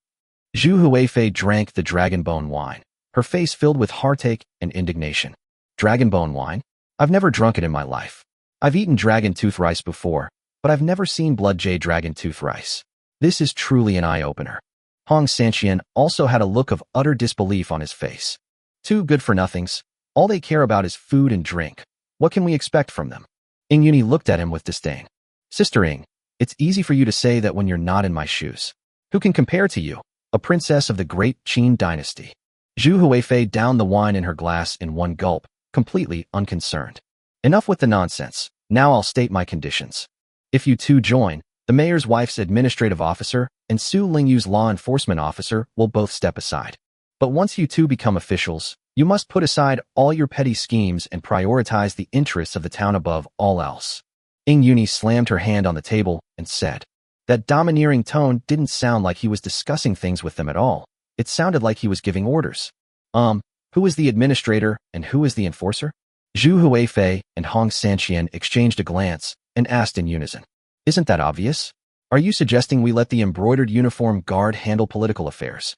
Zhu Huifei drank the dragonbone wine, her face filled with heartache and indignation. Dragonbone wine? I've never drunk it in my life. I've eaten dragon tooth rice before, but I've never seen blood jade dragon tooth rice. This is truly an eye-opener. Hong Sanqian also had a look of utter disbelief on his face. Two good-for-nothings. All they care about is food and drink. What can we expect from them? Ying Yuni looked at him with disdain. Sister Ying, it's easy for you to say that when you're not in my shoes. Who can compare to you, a princess of the great Qin dynasty? Zhu Huifei downed the wine in her glass in one gulp, completely unconcerned. Enough with the nonsense. Now I'll state my conditions. If you two join, the mayor's wife's administrative officer and Su Lingyu's law enforcement officer will both step aside. But once you two become officials, you must put aside all your petty schemes and prioritize the interests of the town above all else. Ying Yuni slammed her hand on the table and said, that domineering tone didn't sound like he was discussing things with them at all. It sounded like he was giving orders. Who is the administrator and who is the enforcer? Zhu Huifei and Hong Sanqian exchanged a glance and asked in unison. Isn't that obvious? Are you suggesting we let the embroidered uniform guard handle political affairs?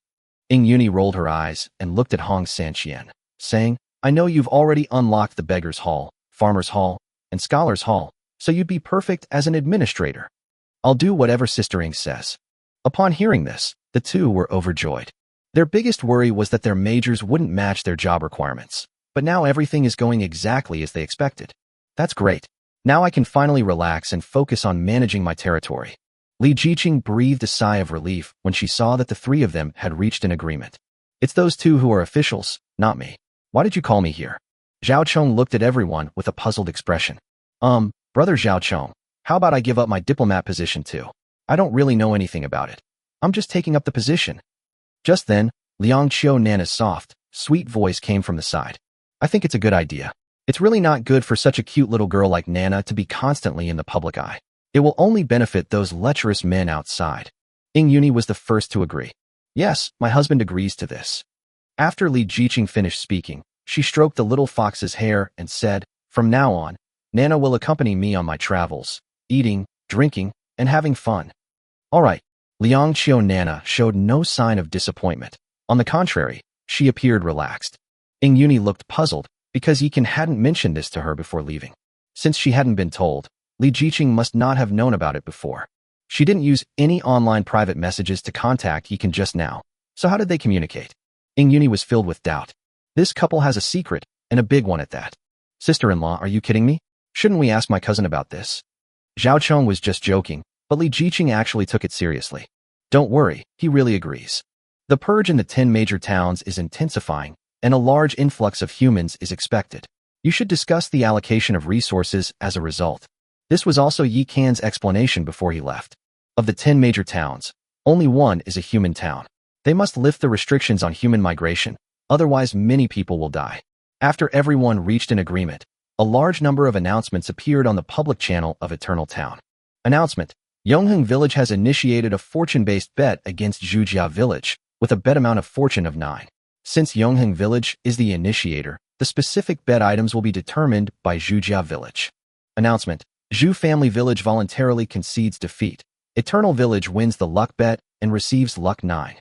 Ying Yuni rolled her eyes and looked at Hong Sanqian, saying, I know you've already unlocked the Beggar's Hall, Farmer's Hall, and Scholar's Hall, so you'd be perfect as an administrator. I'll do whatever Sister Ying says. Upon hearing this, the two were overjoyed. Their biggest worry was that their majors wouldn't match their job requirements, but now everything is going exactly as they expected. That's great. Now I can finally relax and focus on managing my territory. Li Jiqing breathed a sigh of relief when she saw that the three of them had reached an agreement. It's those two who are officials, not me. Why did you call me here? Zhao Chong looked at everyone with a puzzled expression. Brother Zhao Chong, how about I give up my diplomat position too? I don't really know anything about it. I'm just taking up the position. Just then, Liang Qiu Nana's soft, sweet voice came from the side. I think it's a good idea. It's really not good for such a cute little girl like Nana to be constantly in the public eye. It will only benefit those lecherous men outside. Ying Yuni was the first to agree. Yes, my husband agrees to this. After Li Jiqing finished speaking, she stroked the little fox's hair and said, from now on, Nana will accompany me on my travels, eating, drinking, and having fun. All right. Liang Qiu Nana showed no sign of disappointment. On the contrary, she appeared relaxed. Ying Yuni looked puzzled because Yikan hadn't mentioned this to her before leaving. Since she hadn't been told, Li Jiqing must not have known about it before. She didn't use any online private messages to contact Yikan just now, so how did they communicate? Ying Yuni was filled with doubt. This couple has a secret, and a big one at that. Sister-in-law, are you kidding me? Shouldn't we ask my cousin about this? Zhao Chong was just joking, but Li Jiqing actually took it seriously. Don't worry, he really agrees. The purge in the 10 major towns is intensifying, and a large influx of humans is expected. You should discuss the allocation of resources as a result. This was also Yi Kan's explanation before he left. Of the 10 major towns, only one is a human town. They must lift the restrictions on human migration, otherwise many people will die. After everyone reached an agreement, a large number of announcements appeared on the public channel of Eternal Town. Announcement: Yongheng Village has initiated a fortune-based bet against Zhujia Village, with a bet amount of fortune of 9. Since Yongheng Village is the initiator, the specific bet items will be determined by Zhujia Village. Announcement: Zhu Family Village voluntarily concedes defeat. Eternal Village wins the luck bet and receives luck 9.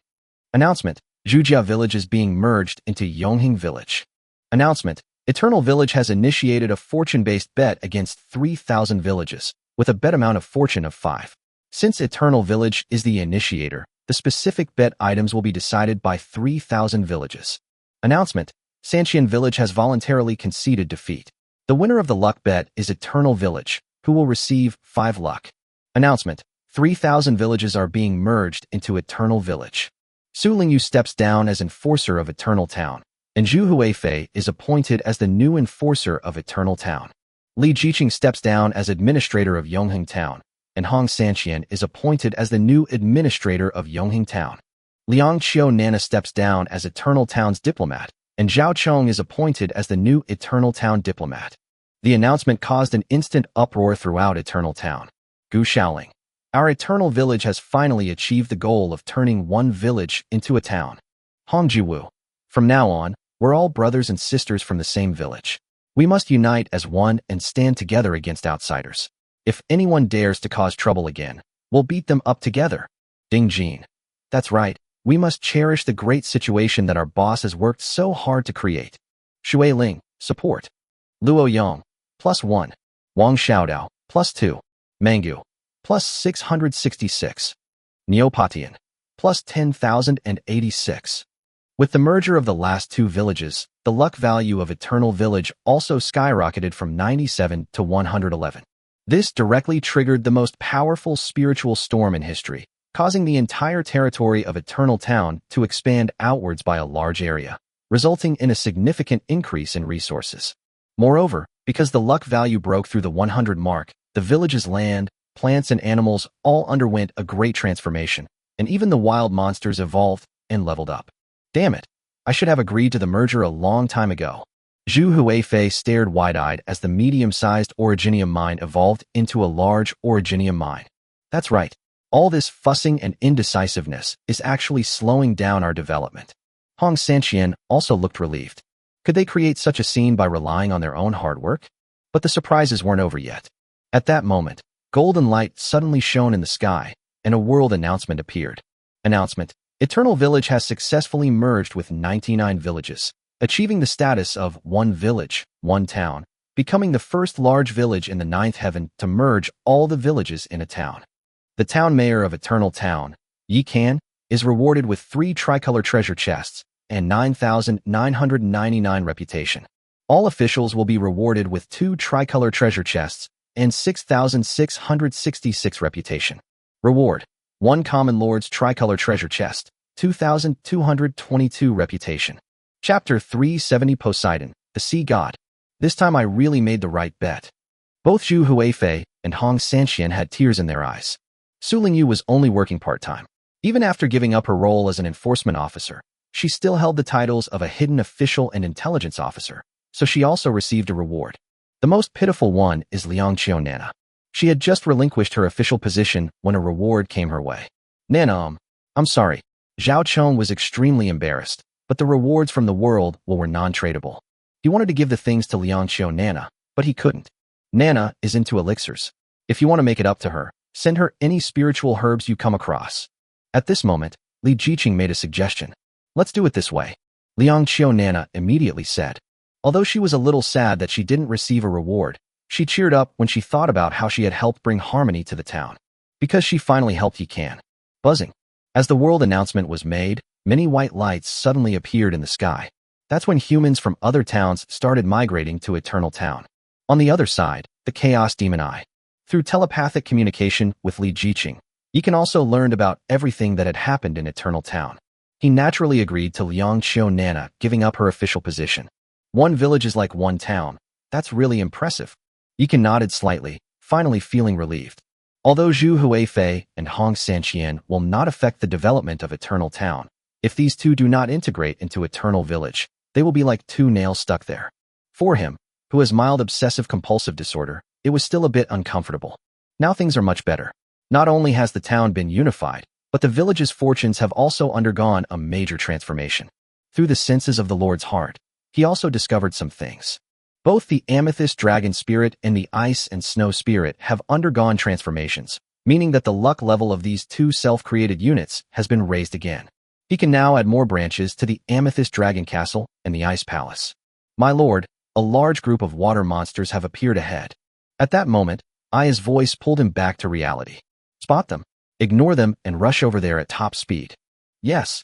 Announcement: Zhujia Village is being merged into Yongheng Village. Announcement: Eternal Village has initiated a fortune-based bet against 3,000 villages, with a bet amount of fortune of 5. Since Eternal Village is the initiator, the specific bet items will be decided by 3,000 villages. Announcement: Sanqian Village has voluntarily conceded defeat. The winner of the luck bet is Eternal Village, who will receive 5 luck. Announcement: 3,000 villages are being merged into Eternal Village. Su Lingyu steps down as enforcer of Eternal Town, and Zhu Huifei is appointed as the new enforcer of Eternal Town. Li Jiqing steps down as administrator of Yongheng Town, and Hong Sanqian is appointed as the new administrator of Yongheng Town. Liang Qiu Nana steps down as Eternal Town's diplomat, and Zhao Chong is appointed as the new Eternal Town diplomat. The announcement caused an instant uproar throughout Eternal Town. Gu Shaoling: Our Eternal Village has finally achieved the goal of turning one village into a town. Hong Jiwu: From now on, we're all brothers and sisters from the same village. We must unite as one and stand together against outsiders. If anyone dares to cause trouble again, we'll beat them up together. Ding Jin: That's right. We must cherish the great situation that our boss has worked so hard to create. Shui Ling: Support. Luo Yang: +1. Wang Xiaodao: +2. Mangu: +666. Neopatian: +10,086. With the merger of the last 2 villages, the luck value of Eternal Village also skyrocketed from 97 to 111. This directly triggered the most powerful spiritual storm in history, causing the entire territory of Eternal Town to expand outwards by a large area, resulting in a significant increase in resources. Moreover, because the luck value broke through the 100 mark, the village's land, plants, and animals all underwent a great transformation, and even the wild monsters evolved and leveled up. Damn it, I should have agreed to the merger a long time ago. Zhu Huifei stared wide-eyed as the medium-sized originium mine evolved into a large originium mine. That's right, all this fussing and indecisiveness is actually slowing down our development. Hong Sanqian also looked relieved. Could they create such a scene by relying on their own hard work? But the surprises weren't over yet. At that moment, golden light suddenly shone in the sky, and a world announcement appeared. Announcement: Eternal Village has successfully merged with 99 villages, achieving the status of one village, one town, becoming the first large village in the 9th heaven to merge all the villages in a town. The town mayor of Eternal Town, Yi Kan, is rewarded with 3 tricolor treasure chests and 9,999 reputation. All officials will be rewarded with 2 tricolor treasure chests and 6,666 reputation. Reward: 1 common lord's tricolor treasure chest, 2,222 reputation. Chapter 370 Poseidon, the Sea God. This time I really made the right bet. Both Zhu Huifei and Hong Sanqian had tears in their eyes. Su Lingyu was only working part-time. Even after giving up her role as an enforcement officer, she still held the titles of a hidden official and intelligence officer, so she also received a reward. The most pitiful one is Liang Qiu Nana. She had just relinquished her official position when a reward came her way. Nana, I'm sorry. Zhao Chong was extremely embarrassed, but the rewards from the world were non-tradable. He wanted to give the things to Liang Qiu Nana, but he couldn't. Nana is into elixirs. If you want to make it up to her, send her any spiritual herbs you come across. At this moment, Li Jiqing made a suggestion. Let's do it this way. Liang Qiu Nana immediately said. Although she was a little sad that she didn't receive a reward, she cheered up when she thought about how she had helped bring harmony to the town. Because she finally helped Yi Kan. Buzzing. As the world announcement was made, many white lights suddenly appeared in the sky. That's when humans from other towns started migrating to Eternal Town. On the other side, the Chaos Demon Eye. Through telepathic communication with Li Jiqing, Yi Kan also learned about everything that had happened in Eternal Town. He naturally agreed to Liang Qiu Nana giving up her official position. One village is like one town, That's really impressive. Yikan nodded slightly, finally feeling relieved. Although Zhu Huifei and Hong Sanqian will not affect the development of Eternal Town, if these two do not integrate into Eternal Village, they will be like two nails stuck there. For him, who has mild obsessive-compulsive disorder, it was still a bit uncomfortable. Now things are much better. Not only has the town been unified, but the village's fortunes have also undergone a major transformation. Through the senses of the Lord's heart, he also discovered some things. Both the Amethyst Dragon Spirit and the Ice and Snow Spirit have undergone transformations, meaning that the luck level of these two self-created units has been raised again. He can now add more branches to the Amethyst Dragon Castle and the Ice Palace. My lord, a large group of water monsters have appeared ahead. At that moment, Aya's voice pulled him back to reality. Spot them, ignore them, and rush over there at top speed. Yes.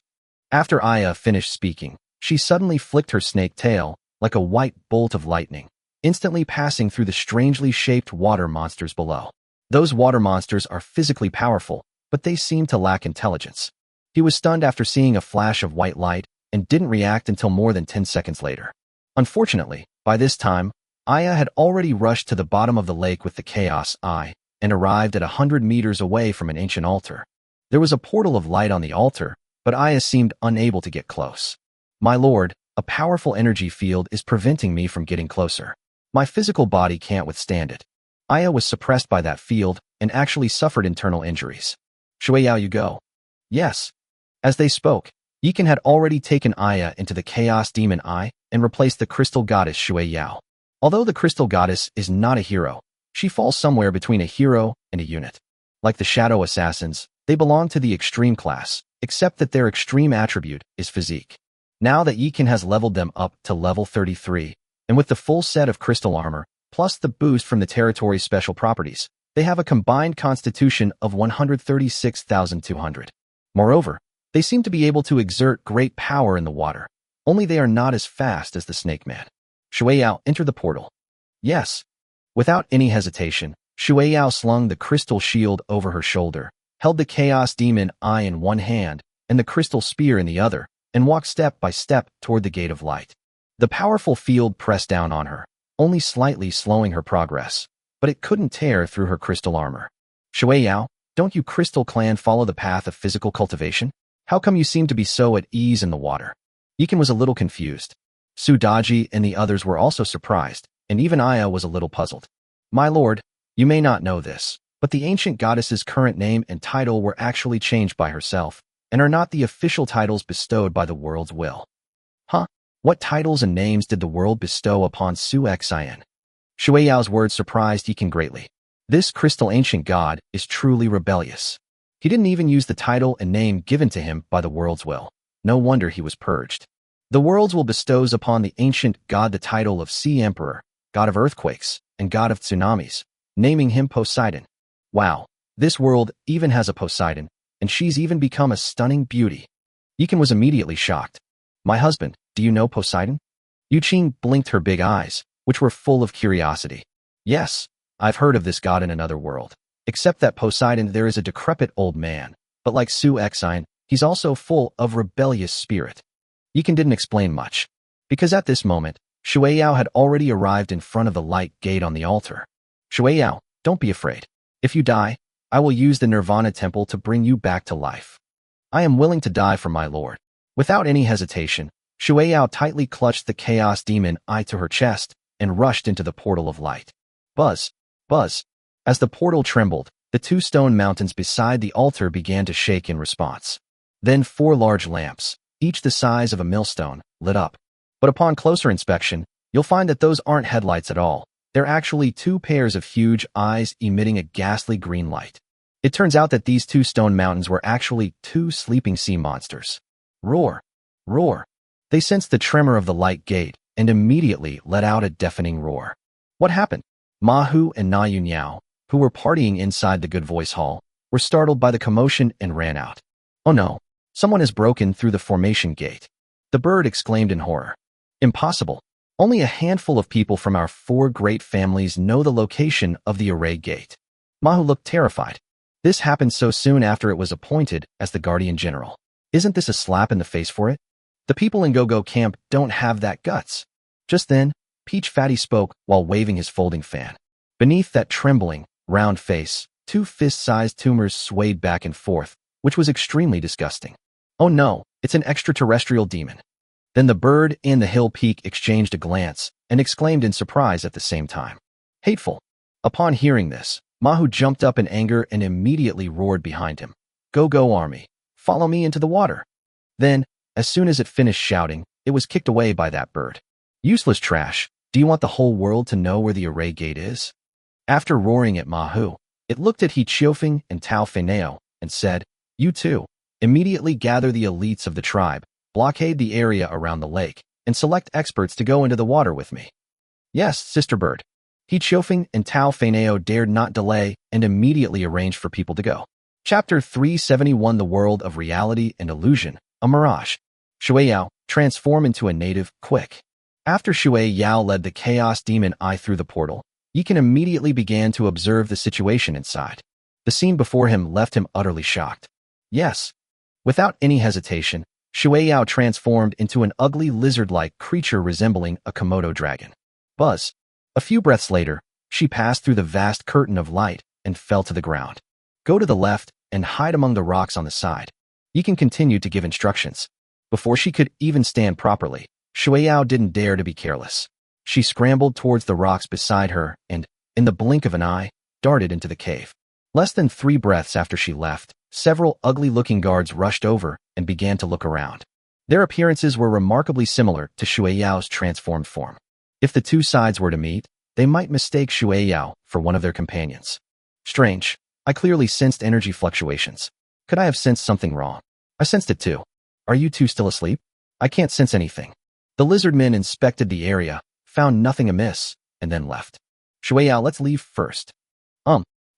After Aya finished speaking, she suddenly flicked her snake tail, like a white bolt of lightning, instantly passing through the strangely shaped water monsters below. Those water monsters are physically powerful, but they seem to lack intelligence. He was stunned after seeing a flash of white light and didn't react until more than 10 seconds later. Unfortunately, by this time, Aya had already rushed to the bottom of the lake with the Chaos Eye and arrived at 100 meters away from an ancient altar. There was a portal of light on the altar, but Aya seemed unable to get close. My lord, a powerful energy field is preventing me from getting closer. My physical body can't withstand it. Aya was suppressed by that field and actually suffered internal injuries. Shueiyao, you go. Yes. As they spoke, Yikan had already taken Aya into the Chaos Demon Eye and replaced the Crystal Goddess Shueiyao. Although the Crystal Goddess is not a hero, she falls somewhere between a hero and a unit. Like the Shadow Assassins, they belong to the extreme class, except that their extreme attribute is physique. Now that Yikan has leveled them up to level 33, and with the full set of crystal armor, plus the boost from the territory's special properties, they have a combined constitution of 136,200. Moreover, they seem to be able to exert great power in the water, only they are not as fast as the Snake Man. Shueiyao, enter the portal. Yes. Without any hesitation, Shueiyao slung the crystal shield over her shoulder, held the Chaos Demon Eye in one hand and the crystal spear in the other, and walked step by step toward the Gate of Light. The powerful field pressed down on her, only slightly slowing her progress, but it couldn't tear through her crystal armor. Shueiyao, don't you Crystal Clan follow the path of physical cultivation? How come you seem to be so at ease in the water? Yikan was a little confused. Sudaji and the others were also surprised, and even Aya was a little puzzled. My lord, you may not know this, but the ancient goddess's current name and title were actually changed by herself, and are not the official titles bestowed by the world's will. Huh? What titles and names did the world bestow upon Su Xian? Shueiyao's words surprised Yikan greatly. This crystal ancient god is truly rebellious. He didn't even use the title and name given to him by the world's will. No wonder he was purged. The world's will bestows upon the ancient god the title of Sea Emperor, god of earthquakes, and god of tsunamis, naming him Poseidon. Wow, this world even has a Poseidon, and she's even become a stunning beauty. Yikan was immediately shocked. My husband, do you know Poseidon? Yuqing blinked her big eyes, which were full of curiosity. Yes, I've heard of this god in another world. Except that Poseidon there is a decrepit old man, but like Su Xian, he's also full of rebellious spirit. Yikan didn't explain much, because at this moment, Shueiyao had already arrived in front of the light gate on the altar. Shueiyao, don't be afraid. If you die, I will use the Nirvana Temple to bring you back to life. I am willing to die for my lord. Without any hesitation, Shueiyao tightly clutched the Chaos Demon Eye to her chest and rushed into the portal of light. Buzz, buzz. As the portal trembled, the two stone mountains beside the altar began to shake in response. Then 4 large lamps, each the size of a millstone, lit up. But upon closer inspection, you'll find that those aren't headlights at all. They're actually 2 pairs of huge eyes emitting a ghastly green light. It turns out that these 2 stone mountains were actually 2 sleeping sea monsters. Roar! Roar! They sensed the tremor of the light gate and immediately let out a deafening roar. What happened? Mahu and Na Yunyao, who were partying inside the Good Voice Hall, were startled by the commotion and ran out. Oh no! Someone has broken through the formation gate. The bird exclaimed in horror. Impossible. Only a handful of people from our 4 great families know the location of the array gate. Mahu looked terrified. This happened so soon after it was appointed as the Guardian General. Isn't this a slap in the face for it? The people in Go-Go Camp don't have that guts. Just then, Peach Fatty spoke while waving his folding fan. Beneath that trembling, round face, 2 fist-sized tumors swayed back and forth, which was extremely disgusting. Oh no, it's an extraterrestrial demon. Then the bird and the hill peak exchanged a glance and exclaimed in surprise at the same time. Hateful. Upon hearing this, Mahu jumped up in anger and immediately roared behind him. Go, go, army. Follow me into the water. Then, as soon as it finished shouting, it was kicked away by that bird. Useless trash. Do you want the whole world to know where the array gate is? After roaring at Mahu, it looked at He Chiofeng and Tao Feineo and said, You too. Immediately gather the elites of the tribe, blockade the area around the lake, and select experts to go into the water with me. Yes, Sister Bird. He Chiofeng and Tao Feineo dared not delay and immediately arranged for people to go. Chapter 371 The World of Reality and Illusion, a Mirage. Shui Yao, transform into a native, quick. After Shui Yao led the Chaos Demon Eye through the portal, Yikan immediately began to observe the situation inside. The scene before him left him utterly shocked. Yes. Without any hesitation, Shui Yao transformed into an ugly lizard-like creature resembling a Komodo dragon. Buzz. A few breaths later, she passed through the vast curtain of light and fell to the ground. Go to the left and hide among the rocks on the side. Yikan continued to give instructions. Before she could even stand properly, Shui Yao didn't dare to be careless. She scrambled towards the rocks beside her and, in the blink of an eye, darted into the cave. Less than 3 breaths after she left, several ugly-looking guards rushed over and began to look around. Their appearances were remarkably similar to Shui Yao's transformed form. If the 2 sides were to meet, they might mistake Shui Yao for one of their companions. Strange. I clearly sensed energy fluctuations. Could I have sensed something wrong? I sensed it too. Are you 2 still asleep? I can't sense anything. The lizard men inspected the area, found nothing amiss, and then left. Shui Yao, let's leave first.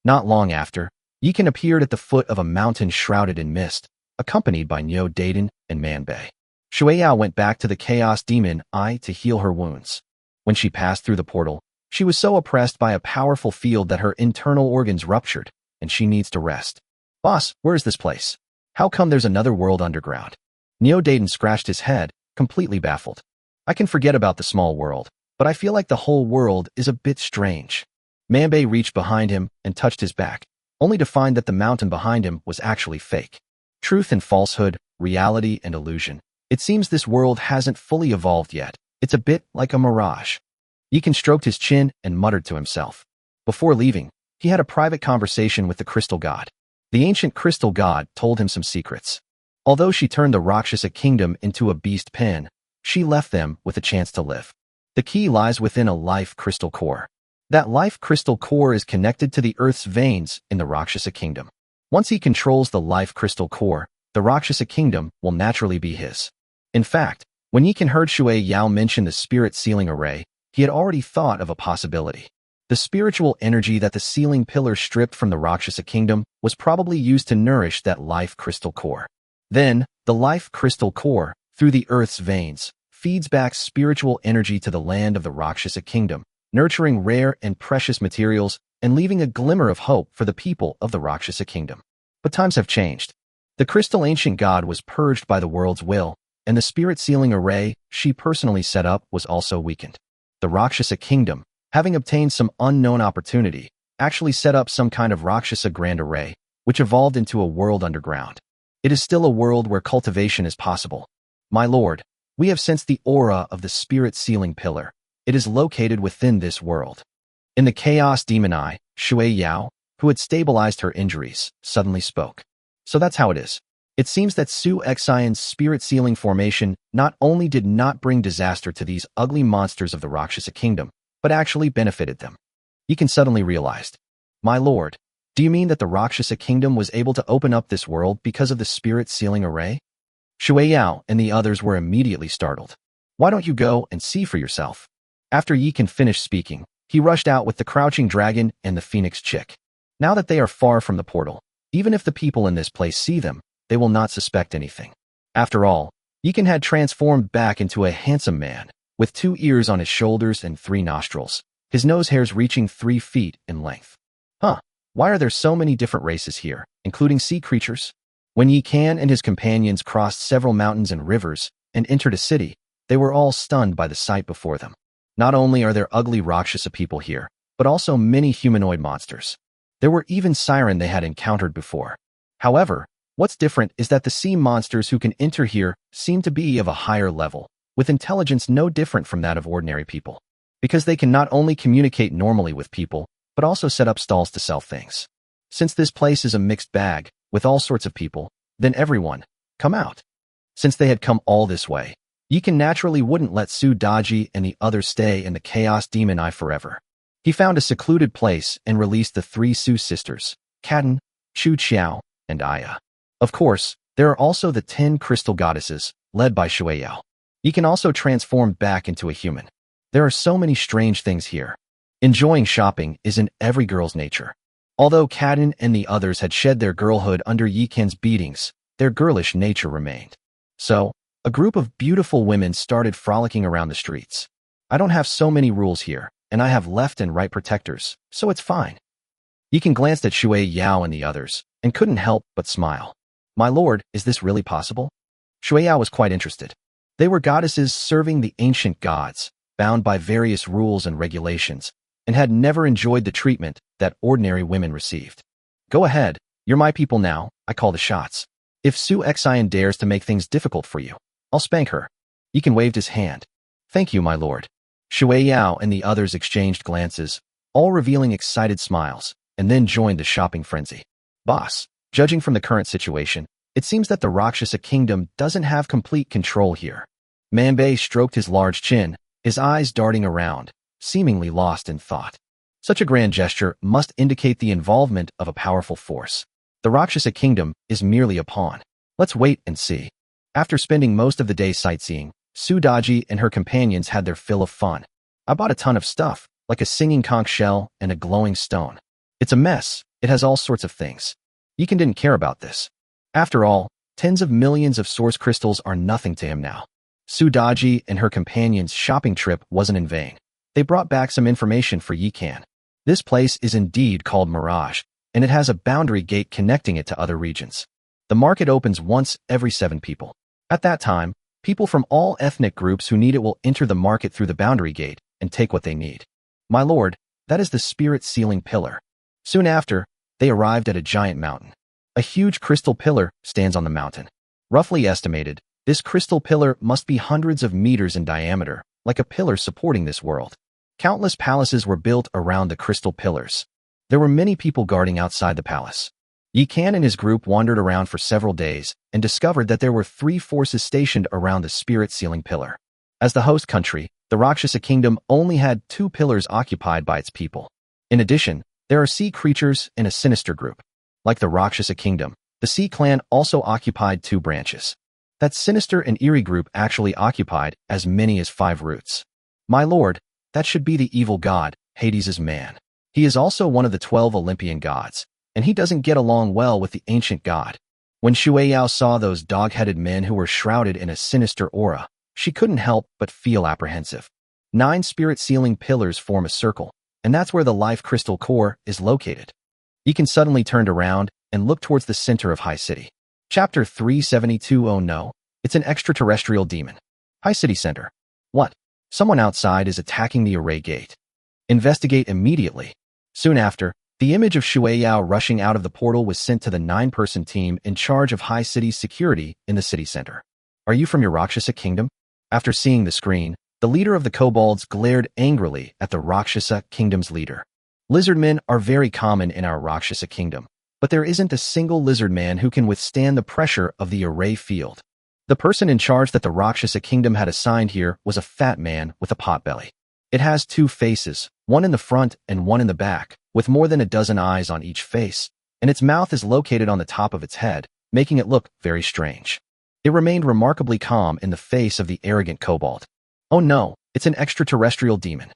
Not long after, Yikan appeared at the foot of a mountain shrouded in mist, accompanied by Nyo Daden and Manbei. Shui Yao went back to the Chaos Demon Eye to heal her wounds. When she passed through the portal, she was so oppressed by a powerful field that her internal organs ruptured, and she needs to rest. Boss, where is this place? How come there's another world underground? Nyo Daden scratched his head, completely baffled. I can forget about the small world, but I feel like the whole world is a bit strange. Manbei reached behind him and touched his back, only to find that the mountain behind him was actually fake. Truth and falsehood, reality and illusion. It seems this world hasn't fully evolved yet. It's a bit like a mirage. Yikan stroked his chin and muttered to himself. Before leaving, he had a private conversation with the Crystal God. The ancient Crystal God told him some secrets. Although she turned the Rakshasa kingdom into a beast pen, she left them with a chance to live. The key lies within a life crystal core. That life crystal core is connected to the Earth's veins in the Rakshasa kingdom. Once he controls the life crystal core, the Rakshasa kingdom will naturally be his. In fact, when Yikan heard Shui Yao mention the spirit sealing array, he had already thought of a possibility. The spiritual energy that the sealing pillar stripped from the Rakshasa kingdom was probably used to nourish that life crystal core. Then, the life crystal core, through the Earth's veins, feeds back spiritual energy to the land of the Rakshasa kingdom, nurturing rare and precious materials and leaving a glimmer of hope for the people of the Rakshasa kingdom. But times have changed. The crystal ancient god was purged by the world's will, and the spirit sealing array she personally set up was also weakened. The Rakshasa kingdom, having obtained some unknown opportunity, actually set up some kind of Rakshasa grand array, which evolved into a world underground. It is still a world where cultivation is possible. My lord, we have sensed the aura of the spirit sealing pillar. It is located within this world. In the Chaos Demon Eye, Shui Yao, who had stabilized her injuries, suddenly spoke. So that's how it is. It seems that Su Xion's spirit sealing formation not only did not bring disaster to these ugly monsters of the Rakshasa kingdom, but actually benefited them. Yikan suddenly realized. My lord, do you mean that the Rakshasa kingdom was able to open up this world because of the spirit sealing array? Shui Yao and the others were immediately startled. Why don't you go and see for yourself? After Yikan finished speaking, he rushed out with the crouching dragon and the phoenix chick. Now that they are far from the portal, even if the people in this place see them, they will not suspect anything. After all, Yikan had transformed back into a handsome man, with 2 ears on his shoulders and 3 nostrils, his nose hairs reaching 3 feet in length. Why are there so many different races here, including sea creatures? When Yikan and his companions crossed several mountains and rivers and entered a city, they were all stunned by the sight before them. Not only are there ugly Rakshasa people here, but also many humanoid monsters. There were even siren they had encountered before. However, what's different is that the sea monsters who can enter here seem to be of a higher level, with intelligence no different from that of ordinary people. Because they can not only communicate normally with people, but also set up stalls to sell things. Since this place is a mixed bag, with all sorts of people, then everyone, come out. Since they had come all this way, Yikan naturally wouldn't let Sudaji and the others stay in the Chaos Demon Eye forever. He found a secluded place and released the 3 Su sisters, Katan, Chu Qiao, and Aya. Of course, there are also the 10 crystal goddesses, led by Shueyao. Yikan also transformed back into a human. There are so many strange things here. Enjoying shopping is in every girl's nature. Although Katan and the others had shed their girlhood under Yikan's beatings, their girlish nature remained. So, a group of beautiful women started frolicking around the streets. I don't have so many rules here, and I have left and right protectors, so it's fine. Yikan glanced at Shui Yao and the others, and couldn't help but smile. My lord, is this really possible? Shui Yao was quite interested. They were goddesses serving the ancient gods, bound by various rules and regulations, and had never enjoyed the treatment that ordinary women received. Go ahead, you're my people now, I call the shots. If Su Xian dares to make things difficult for you, I'll spank her. Yikan waved his hand. Thank you, my lord. Shui Yao and the others exchanged glances, all revealing excited smiles, and then joined the shopping frenzy. Boss, judging from the current situation, it seems that the Rakshasa kingdom doesn't have complete control here. Manbei stroked his large chin, his eyes darting around, seemingly lost in thought. Such a grand gesture must indicate the involvement of a powerful force. The Rakshasa kingdom is merely a pawn. Let's wait and see. After spending most of the day sightseeing, Sudaji and her companions had their fill of fun. I bought a ton of stuff, like a singing conch shell and a glowing stone. It's a mess, it has all sorts of things. Yikan didn't care about this. After all, tens of millions of source crystals are nothing to him now. Sudaji and her companions' shopping trip wasn't in vain. They brought back some information for Yikan. This place is indeed called Mirage, and it has a boundary gate connecting it to other regions. The market opens once every 7 people. At that time, people from all ethnic groups who need it will enter the market through the boundary gate and take what they need. My lord, that is the spirit sealing pillar. Soon after, they arrived at a giant mountain. A huge crystal pillar stands on the mountain. Roughly estimated, this crystal pillar must be hundreds of meters in diameter, like a pillar supporting this world. Countless palaces were built around the crystal pillars. There were many people guarding outside the palace. Yikan and his group wandered around for several days and discovered that there were 3 forces stationed around the spirit-sealing pillar. As the host country, the Rakshasa kingdom only had 2 pillars occupied by its people. In addition, there are sea creatures and a sinister group. Like the Rakshasa kingdom, the sea clan also occupied 2 branches. That sinister and eerie group actually occupied as many as 5 roots. My lord, that should be the evil god, Hades' man. He is also one of the 12 Olympian gods, and he doesn't get along well with the ancient god. When Shueyao saw those dog-headed men who were shrouded in a sinister aura, she couldn't help but feel apprehensive. 9 spirit-sealing pillars form a circle, and that's where the life crystal core is located. Yikan suddenly turned around and looked towards the center of High City. Chapter 372. Oh no, it's an extraterrestrial demon. High City Center. What? Someone outside is attacking the array gate. Investigate immediately. Soon after, the image of Shueyao rushing out of the portal was sent to the 9-person team in charge of High City's security in the city center. Are you from your Rakshasa kingdom? After seeing the screen, the leader of the kobolds glared angrily at the Rakshasa kingdom's leader. Lizardmen are very common in our Rakshasa kingdom, but there isn't a single lizard man who can withstand the pressure of the array field. The person in charge that the Rakshasa kingdom had assigned here was a fat man with a potbelly. It has 2 faces, one in the front and one in the back, with more than a dozen eyes on each face, and its mouth is located on the top of its head, making it look very strange. It remained remarkably calm in the face of the arrogant kobold. Oh no, it's an extraterrestrial demon.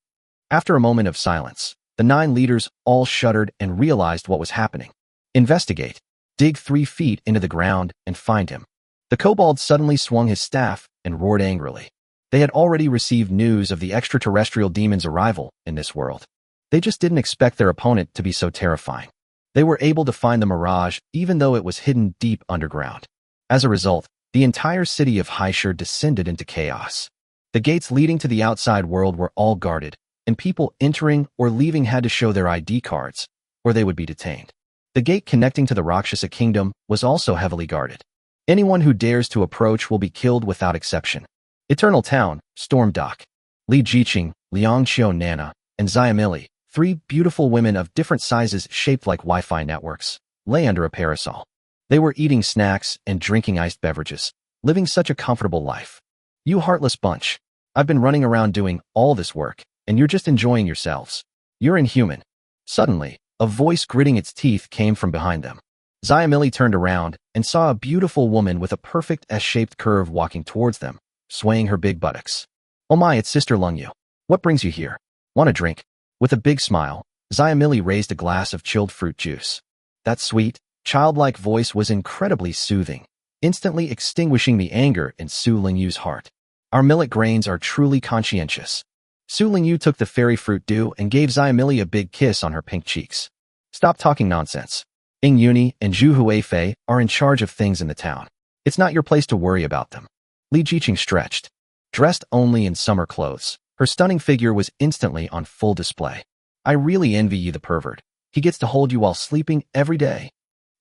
After a moment of silence, the 9 leaders all shuddered and realized what was happening. Investigate. Dig 3 feet into the ground and find him. The kobold suddenly swung his staff and roared angrily. They had already received news of the extraterrestrial demon's arrival in this world. They just didn't expect their opponent to be so terrifying. They were able to find the mirage even though it was hidden deep underground. As a result, the entire city of Haishur descended into chaos. The gates leading to the outside world were all guarded, and people entering or leaving had to show their ID cards, or they would be detained. The gate connecting to the Rakshasa kingdom was also heavily guarded. Anyone who dares to approach will be killed without exception. Eternal Town, Storm Dock. Li Jiqing, Liang Xiao Nana, and Xiamili, three beautiful women of different sizes shaped like Wi-Fi networks, lay under a parasol. They were eating snacks and drinking iced beverages, living such a comfortable life. You heartless bunch. I've been running around doing all this work, and you're just enjoying yourselves. You're inhuman. Suddenly, a voice gritting its teeth came from behind them. Xiamili turned around and saw a beautiful woman with a perfect S-shaped curve walking towards them, swaying her big buttocks. Oh my, it's Sister Lungyu. What brings you here? Want a drink? With a big smile, Xiamili raised a glass of chilled fruit juice. That sweet, childlike voice was incredibly soothing, instantly extinguishing the anger in Su Lingyu's heart. Our millet grains are truly conscientious. Su Lingyu took the fairy fruit dew and gave Xiamili a big kiss on her pink cheeks. Stop talking nonsense. Ying Yuni and Zhu Huifei are in charge of things in the town. It's not your place to worry about them. Li Jiqing stretched. Dressed only in summer clothes, her stunning figure was instantly on full display. I really envy you, the pervert. He gets to hold you while sleeping every day.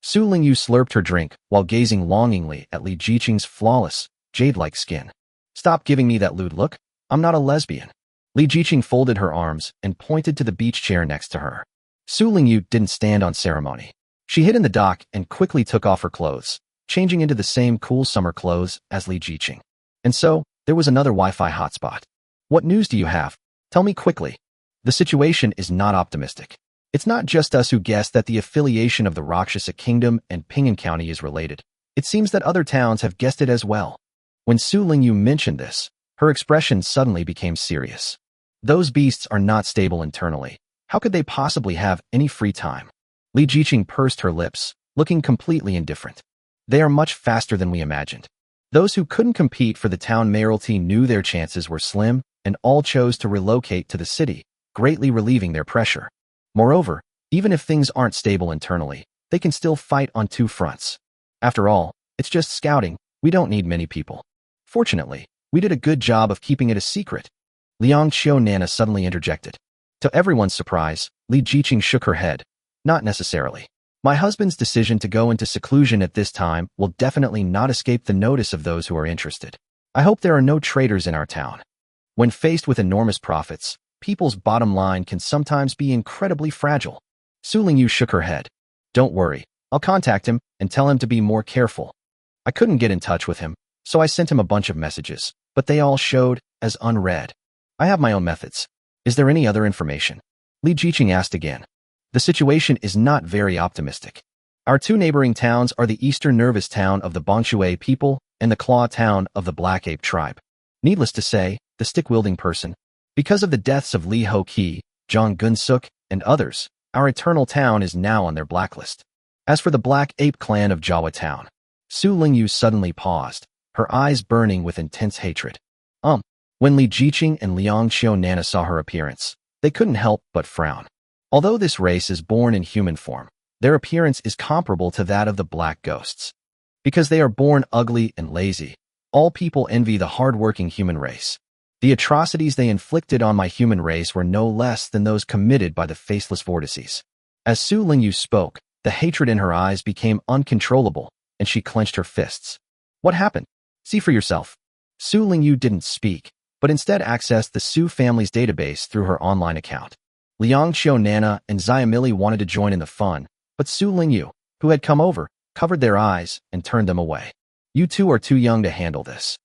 Su Lingyu slurped her drink while gazing longingly at Li Jiqing's flawless, jade-like skin. Stop giving me that lewd look. I'm not a lesbian. Li Jiqing folded her arms and pointed to the beach chair next to her. Su Lingyu didn't stand on ceremony. She hid in the dock and quickly took off her clothes, changing into the same cool summer clothes as Li Jiqing. And so, there was another Wi-Fi hotspot. What news do you have? Tell me quickly. The situation is not optimistic. It's not just us who guessed that the affiliation of the Rakshasa Kingdom and Pingan County is related. It seems that other towns have guessed it as well. When Su Lingyu mentioned this, her expression suddenly became serious. Those beasts are not stable internally. How could they possibly have any free time? Li Jiqing pursed her lips, looking completely indifferent. They are much faster than we imagined. Those who couldn't compete for the town mayoralty knew their chances were slim, and all chose to relocate to the city, greatly relieving their pressure. Moreover, even if things aren't stable internally, they can still fight on two fronts. After all, it's just scouting. We don't need many people. Fortunately, we did a good job of keeping it a secret. Liang Xiao Nana suddenly interjected. To everyone's surprise, Li Jiqing shook her head. Not necessarily. My husband's decision to go into seclusion at this time will definitely not escape the notice of those who are interested. I hope there are no traitors in our town. When faced with enormous profits, people's bottom line can sometimes be incredibly fragile. Su Lingyu shook her head. Don't worry, I'll contact him and tell him to be more careful. I couldn't get in touch with him, so I sent him a bunch of messages, but they all showed as unread. I have my own methods. Is there any other information? Li Jiqing asked again. The situation is not very optimistic. Our two neighboring towns are the eastern nervous town of the Bongshui people and the claw town of the Black Ape tribe. Needless to say, the stick-wielding person. Because of the deaths of Li Ho-ki, Zhang Gunsuk, and others, our eternal town is now on their blacklist. As for the Black Ape clan of Jawa Town, Su Lingyu suddenly paused, her eyes burning with intense hatred. When Li Jiqing and Liang Xiao Nana saw her appearance, they couldn't help but frown. Although this race is born in human form, their appearance is comparable to that of the black ghosts. Because they are born ugly and lazy, all people envy the hard-working human race. The atrocities they inflicted on my human race were no less than those committed by the faceless vortices. As Su Lingyu spoke, the hatred in her eyes became uncontrollable, and she clenched her fists. What happened? See for yourself. Su Lingyu didn't speak, but instead accessed the Su family's database through her online account. Liang Xiao Nana and Xiamili wanted to join in the fun, but Su Lingyu, who had come over, covered their eyes and turned them away. You two are too young to handle this.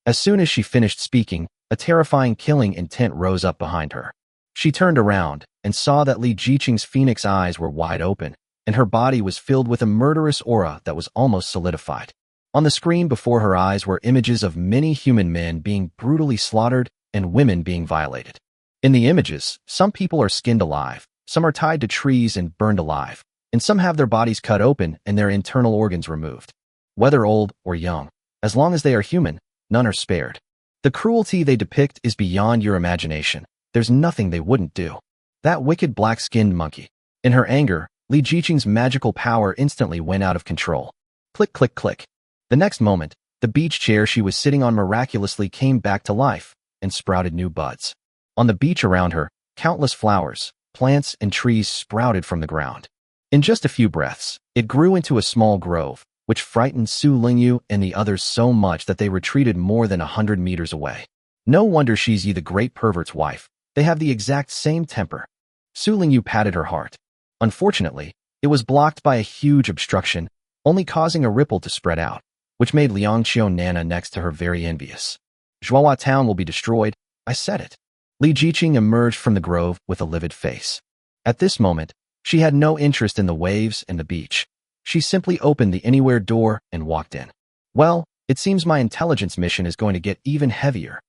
As soon as she finished speaking, a terrifying killing intent rose up behind her. She turned around and saw that Li Jiqing's phoenix eyes were wide open, and her body was filled with a murderous aura that was almost solidified. On the screen before her eyes were images of many human men being brutally slaughtered and women being violated. In the images, some people are skinned alive, some are tied to trees and burned alive, and some have their bodies cut open and their internal organs removed. Whether old or young, as long as they are human, none are spared. The cruelty they depict is beyond your imagination. There's nothing they wouldn't do. That wicked black-skinned monkey. In her anger, Li Jiqing's magical power instantly went out of control. Click, click, click. The next moment, the beach chair she was sitting on miraculously came back to life, and sprouted new buds. On the beach around her, countless flowers, plants, and trees sprouted from the ground. In just a few breaths, it grew into a small grove, which frightened Su Lingyu and the others so much that they retreated more than 100 meters away. No wonder she's Yi the great pervert's wife. They have the exact same temper. Su Lingyu patted her heart. Unfortunately, it was blocked by a huge obstruction, only causing a ripple to spread out, which made Liangqiu Nana next to her very envious. Zhuahua town will be destroyed, I said it. Li Jiqing emerged from the grove with a livid face. At this moment, she had no interest in the waves and the beach. She simply opened the anywhere door and walked in. Well, it seems my intelligence mission is going to get even heavier.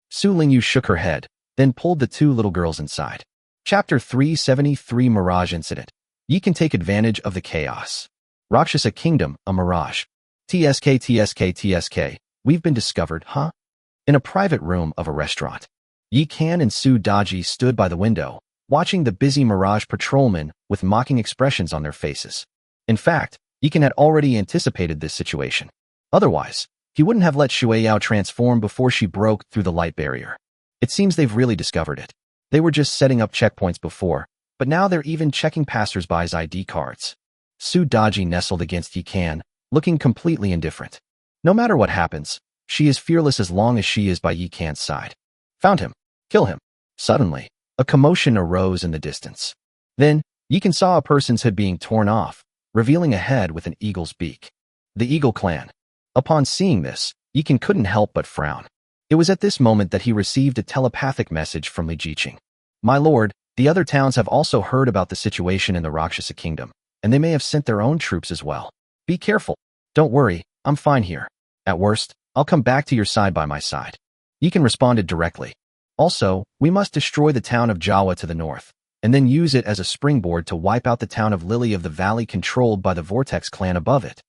Su Lingyu shook her head, then pulled the two little girls inside. Chapter 373 Mirage Incident. Ye can take advantage of the chaos. Rakshasa Kingdom, a mirage. TSK, we've been discovered, huh? In a private room of a restaurant. Yi Kan and Su Daji stood by the window, watching the busy mirage patrolmen with mocking expressions on their faces. In fact, Yi Kan had already anticipated this situation. Otherwise, he wouldn't have let Xueyao transform before she broke through the light barrier. It seems they've really discovered it. They were just setting up checkpoints before, but now they're even checking passers-by's ID cards. Su Daji nestled against Yi Kan, looking completely indifferent. No matter what happens, she is fearless as long as she is by Yi Kan's side. Found him. Kill him. Suddenly, a commotion arose in the distance. Then, Yi Kan saw a person's head being torn off, revealing a head with an eagle's beak. The Eagle Clan. Upon seeing this, Yi Kan couldn't help but frown. It was at this moment that he received a telepathic message from Li Jiqing. My lord, the other towns have also heard about the situation in the Rakshasa Kingdom, and they may have sent their own troops as well. Be careful. Don't worry, I'm fine here. At worst, I'll come back to your side by my side. Yi Kan responded directly. Also, we must destroy the town of Jawa to the north, and then use it as a springboard to wipe out the town of Lily of the Valley controlled by the Vortex clan above it.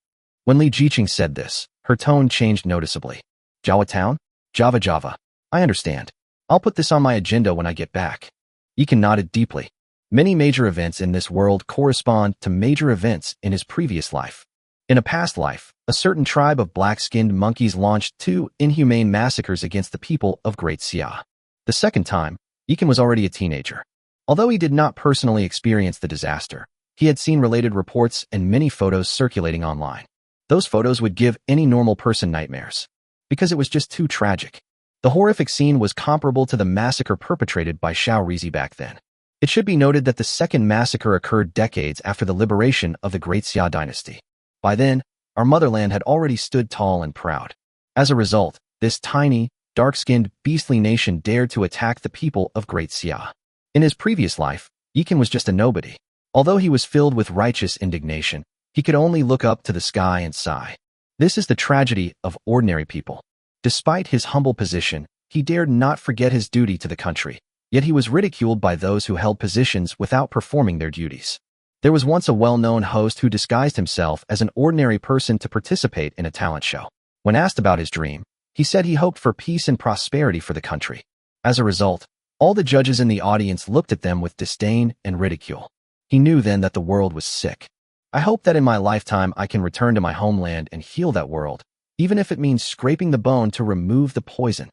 When Li Jiqing said this, her tone changed noticeably. Jawa town? Java. I understand. I'll put this on my agenda when I get back. Yi Kan nodded deeply. Many major events in this world correspond to major events in his previous life. In a past life, a certain tribe of black-skinned monkeys launched 2 inhumane massacres against the people of Great Xia. The second time, Yi Kan was already a teenager. Although he did not personally experience the disaster, he had seen related reports and many photos circulating online. Those photos would give any normal person nightmares. Because it was just too tragic. The horrific scene was comparable to the massacre perpetrated by Xiao Rizi back then. It should be noted that the second massacre occurred decades after the liberation of the Great Xia dynasty. By then, our motherland had already stood tall and proud. As a result, this tiny, dark-skinned, beastly nation dared to attack the people of Great Xia. In his previous life, Yi Kan was just a nobody. Although he was filled with righteous indignation, he could only look up to the sky and sigh. This is the tragedy of ordinary people. Despite his humble position, he dared not forget his duty to the country, yet he was ridiculed by those who held positions without performing their duties. There was once a well-known host who disguised himself as an ordinary person to participate in a talent show. When asked about his dream, he said he hoped for peace and prosperity for the country. As a result, all the judges in the audience looked at them with disdain and ridicule. He knew then that the world was sick. I hope that in my lifetime I can return to my homeland and heal that world, even if it means scraping the bone to remove the poison.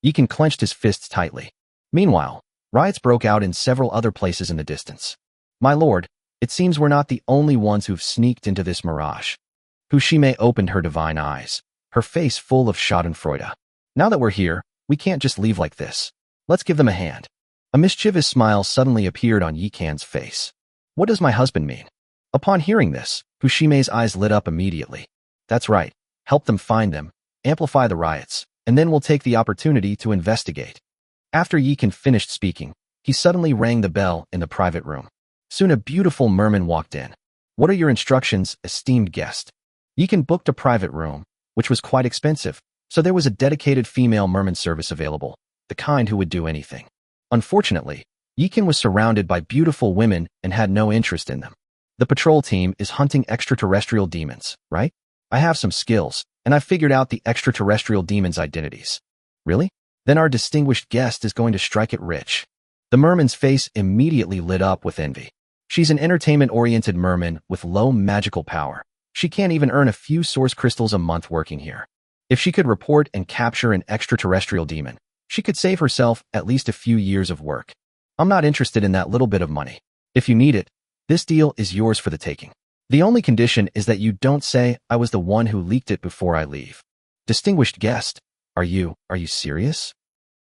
Yi Kan clenched his fists tightly. Meanwhile, riots broke out in several other places in the distance. My lord, it seems we're not the only ones who've sneaked into this mirage. Fushime opened her divine eyes, her face full of schadenfreude. Now that we're here, we can't just leave like this. Let's give them a hand. A mischievous smile suddenly appeared on Yi Kan's face. What does my husband mean? Upon hearing this, Fushime's eyes lit up immediately. That's right. Help them find them, amplify the riots, and then we'll take the opportunity to investigate. After Yi Kan finished speaking, he suddenly rang the bell in the private room. Soon a beautiful merman walked in. What are your instructions, esteemed guest? Yi Kan booked a private room, which was quite expensive, so there was a dedicated female merman service available, the kind who would do anything. Unfortunately, Yi Kan was surrounded by beautiful women and had no interest in them. The patrol team is hunting extraterrestrial demons, right? I have some skills, and I've figured out the extraterrestrial demons' identities. Really? Then our distinguished guest is going to strike it rich. The merman's face immediately lit up with envy. She's an entertainment-oriented merman with low magical power. She can't even earn a few source crystals a month working here. If she could report and capture an extraterrestrial demon, She could save herself at least a few years of work. I'm not interested in that little bit of money. If you need it, this deal is yours for the taking. The only condition is that you don't say I was the one who leaked it before I leave. Distinguished guest, are you serious?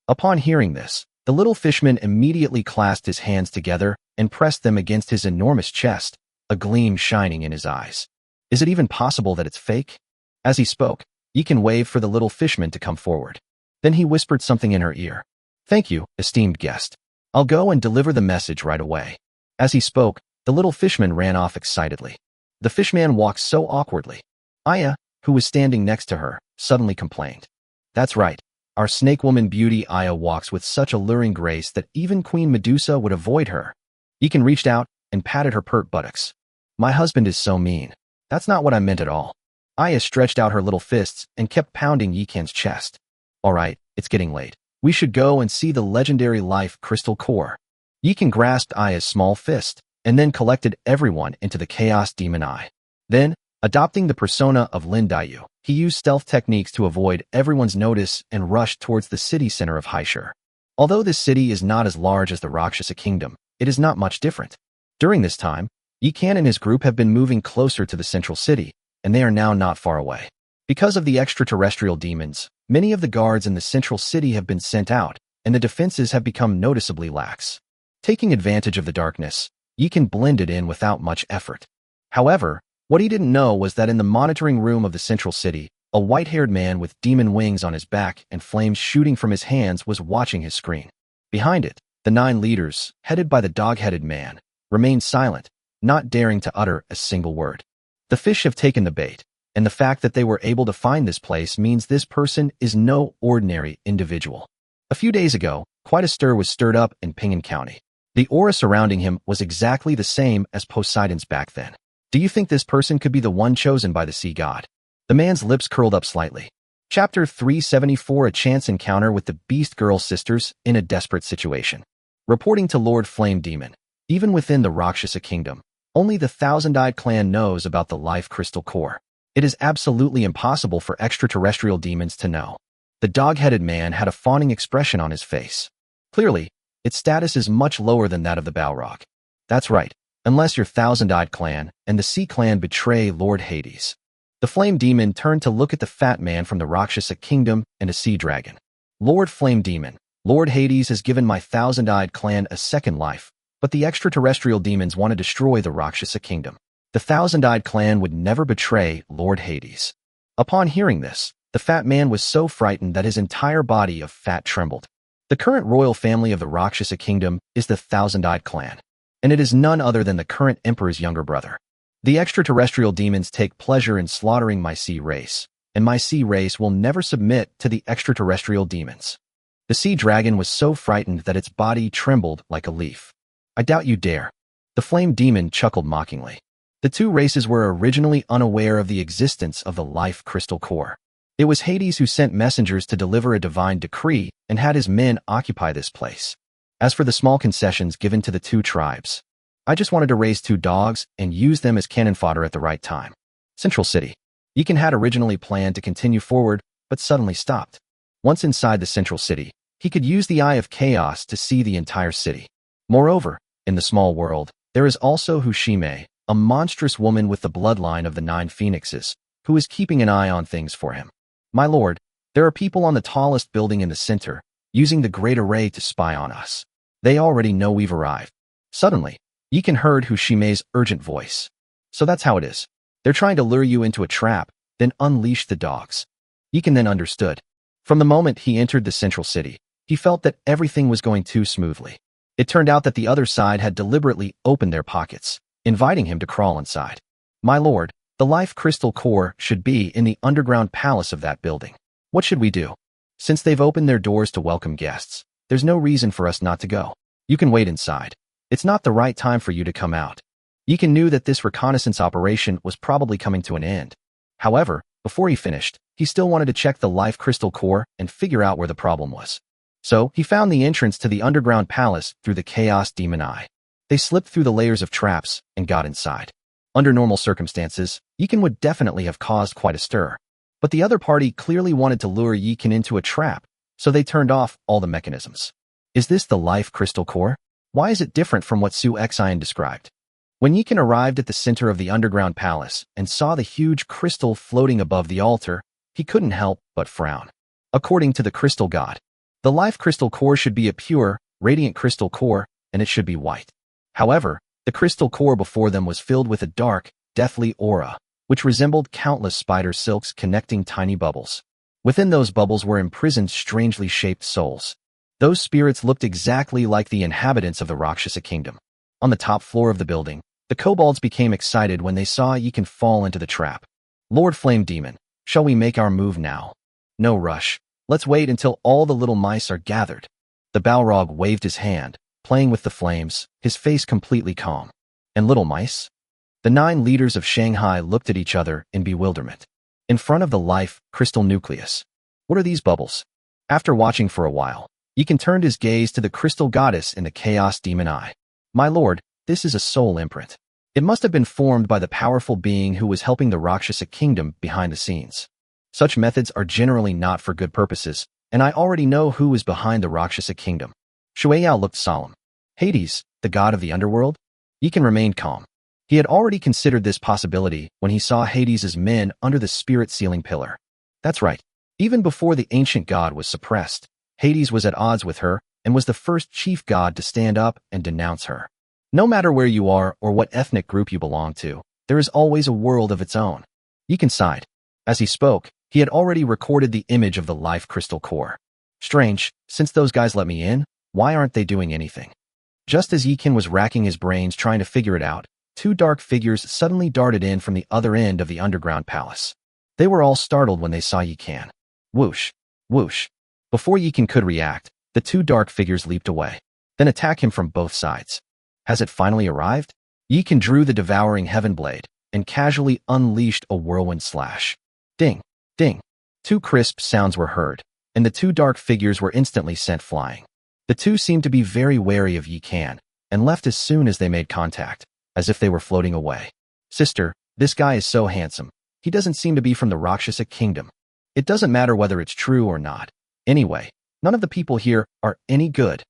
Upon hearing this, the little fishman immediately clasped his hands together and pressed them against his enormous chest, a gleam shining in his eyes. Is it even possible that it's fake? As he spoke, Yekin waved for the little fishman to come forward. Then he whispered something in her ear. Thank you, esteemed guest. I'll go and deliver the message right away. As he spoke, the little fishman ran off excitedly. The fishman walked so awkwardly. Aya, who was standing next to her, suddenly complained. That's right. Our snake woman beauty Aya walks with such alluring grace that even Queen Medusa would avoid her. Yekin reached out and patted her pert buttocks. My husband is so mean. That's not what I meant at all. Aya stretched out her little fists and kept pounding Yekin's chest. All right, it's getting late. We should go and see the legendary life crystal core. Yekin grasped Aya's small fist and then collected everyone into the Chaos Demon Eye. Then, adopting the persona of Lin Daiyu, he used stealth techniques to avoid everyone's notice and rushed towards the city center of Haishur. Although this city is not as large as the Rakshasa Kingdom, it is not much different. During this time, Yekan and his group have been moving closer to the central city, and they are now not far away. Because of the extraterrestrial demons, many of the guards in the central city have been sent out, and the defenses have become noticeably lax. Taking advantage of the darkness, Yekan blended in without much effort. However, what he didn't know was that in the monitoring room of the central city, a white-haired man with demon wings on his back and flames shooting from his hands was watching his screen. Behind it, the 9 leaders, headed by the dog-headed man, remained silent, not daring to utter a single word. The fish have taken the bait, and the fact that they were able to find this place means this person is no ordinary individual. A few days ago, quite a stir was stirred up in Pingan County. The aura surrounding him was exactly the same as Poseidon's back then. Do you think this person could be the one chosen by the sea god? The man's lips curled up slightly. Chapter 374: A Chance Encounter with the Beast Girl Sisters in a Desperate Situation. Reporting to Lord Flame Demon, even within the Rakshasa Kingdom, only the Thousand-Eyed Clan knows about the Life Crystal Core. It is absolutely impossible for extraterrestrial demons to know. The dog-headed man had a fawning expression on his face. Clearly, its status is much lower than that of the Balrog. That's right, unless your Thousand-Eyed Clan and the Sea Clan betray Lord Hades. The Flame Demon turned to look at the fat man from the Rakshasa Kingdom and a sea dragon. Lord Flame Demon, Lord Hades has given my Thousand-Eyed Clan a second life, but the extraterrestrial demons want to destroy the Rakshasa Kingdom. The Thousand-Eyed Clan would never betray Lord Hades. Upon hearing this, the fat man was so frightened that his entire body of fat trembled. The current royal family of the Rakshasa Kingdom is the Thousand-Eyed Clan, and it is none other than the current emperor's younger brother. The extraterrestrial demons take pleasure in slaughtering my sea race, and my sea race will never submit to the extraterrestrial demons. The sea dragon was so frightened that its body trembled like a leaf. I doubt you dare. The flame demon chuckled mockingly. The two races were originally unaware of the existence of the life crystal core. It was Hades who sent messengers to deliver a divine decree and had his men occupy this place. As for the small concessions given to the two tribes, I just wanted to raise 2 dogs and use them as cannon fodder at the right time. Central City. Yekin had originally planned to continue forward, but suddenly stopped. Once inside the Central City, he could use the Eye of Chaos to see the entire city. Moreover, in the small world, there is also Hushime, a monstrous woman with the bloodline of the 9 phoenixes, who is keeping an eye on things for him. My lord, there are people on the tallest building in the center, using the great array to spy on us. They already know we've arrived. Suddenly, Yekin heard Hushime's urgent voice. So that's how it is. They're trying to lure you into a trap, then unleash the dogs. Yekin then understood. From the moment he entered the central city, he felt that everything was going too smoothly. It turned out that the other side had deliberately opened their pockets, inviting him to crawl inside. My lord, the life crystal core should be in the underground palace of that building. What should we do? Since they've opened their doors to welcome guests, there's no reason for us not to go. You can wait inside. It's not the right time for you to come out. Yekin knew that this reconnaissance operation was probably coming to an end. However, before he finished, he still wanted to check the life crystal core and figure out where the problem was. So, he found the entrance to the underground palace through the Chaos Demon Eye. They slipped through the layers of traps and got inside. Under normal circumstances, Yekin would definitely have caused quite a stir. But the other party clearly wanted to lure Yekin into a trap, so they turned off all the mechanisms. Is this the life crystal core? Why is it different from what Su Xian described? When Yikan arrived at the center of the underground palace and saw the huge crystal floating above the altar, he couldn't help but frown. According to the crystal god, the life crystal core should be a pure, radiant crystal core, and it should be white. However, the crystal core before them was filled with a dark, deathly aura, which resembled countless spider silks connecting tiny bubbles. Within those bubbles were imprisoned strangely shaped souls. Those spirits looked exactly like the inhabitants of the Rakshasa kingdom. On the top floor of the building, the kobolds became excited when they saw Yikan fall into the trap. Lord Flame Demon, shall we make our move now? No rush. Let's wait until all the little mice are gathered. The Balrog waved his hand, playing with the flames, his face completely calm. And little mice? The 9 leaders of Shanghai looked at each other in bewilderment. In front of the life crystal nucleus. What are these bubbles? After watching for a while, Yikan turned his gaze to the crystal goddess in the chaos demon eye. My lord, this is a soul imprint. It must have been formed by the powerful being who was helping the Rakshasa kingdom behind the scenes. Such methods are generally not for good purposes, and I already know who is behind the Rakshasa kingdom. Shueyao looked solemn. Hades, the god of the underworld? Yikan remained calm. He had already considered this possibility when he saw Hades' men under the spirit ceiling pillar. That's right. Even before the ancient god was suppressed, Hades was at odds with her and was the first chief god to stand up and denounce her. No matter where you are or what ethnic group you belong to, there is always a world of its own. Yikan sighed. As he spoke, he had already recorded the image of the life crystal core. Strange, since those guys let me in, why aren't they doing anything? Just as Yikan was racking his brains trying to figure it out, 2 dark figures suddenly darted in from the other end of the underground palace. They were all startled when they saw Yikan. Whoosh, whoosh. Before Yikan could react, the 2 dark figures leaped away, then attacked him from both sides. Has it finally arrived? Yikan drew the devouring heaven blade and casually unleashed a whirlwind slash. Ding, ding. 2 crisp sounds were heard, and the 2 dark figures were instantly sent flying. The 2 seemed to be very wary of Yikan and left as soon as they made contact, as if they were floating away. Sister, this guy is so handsome. He doesn't seem to be from the Rakshasa kingdom. It doesn't matter whether it's true or not. Anyway, none of the people here are any good.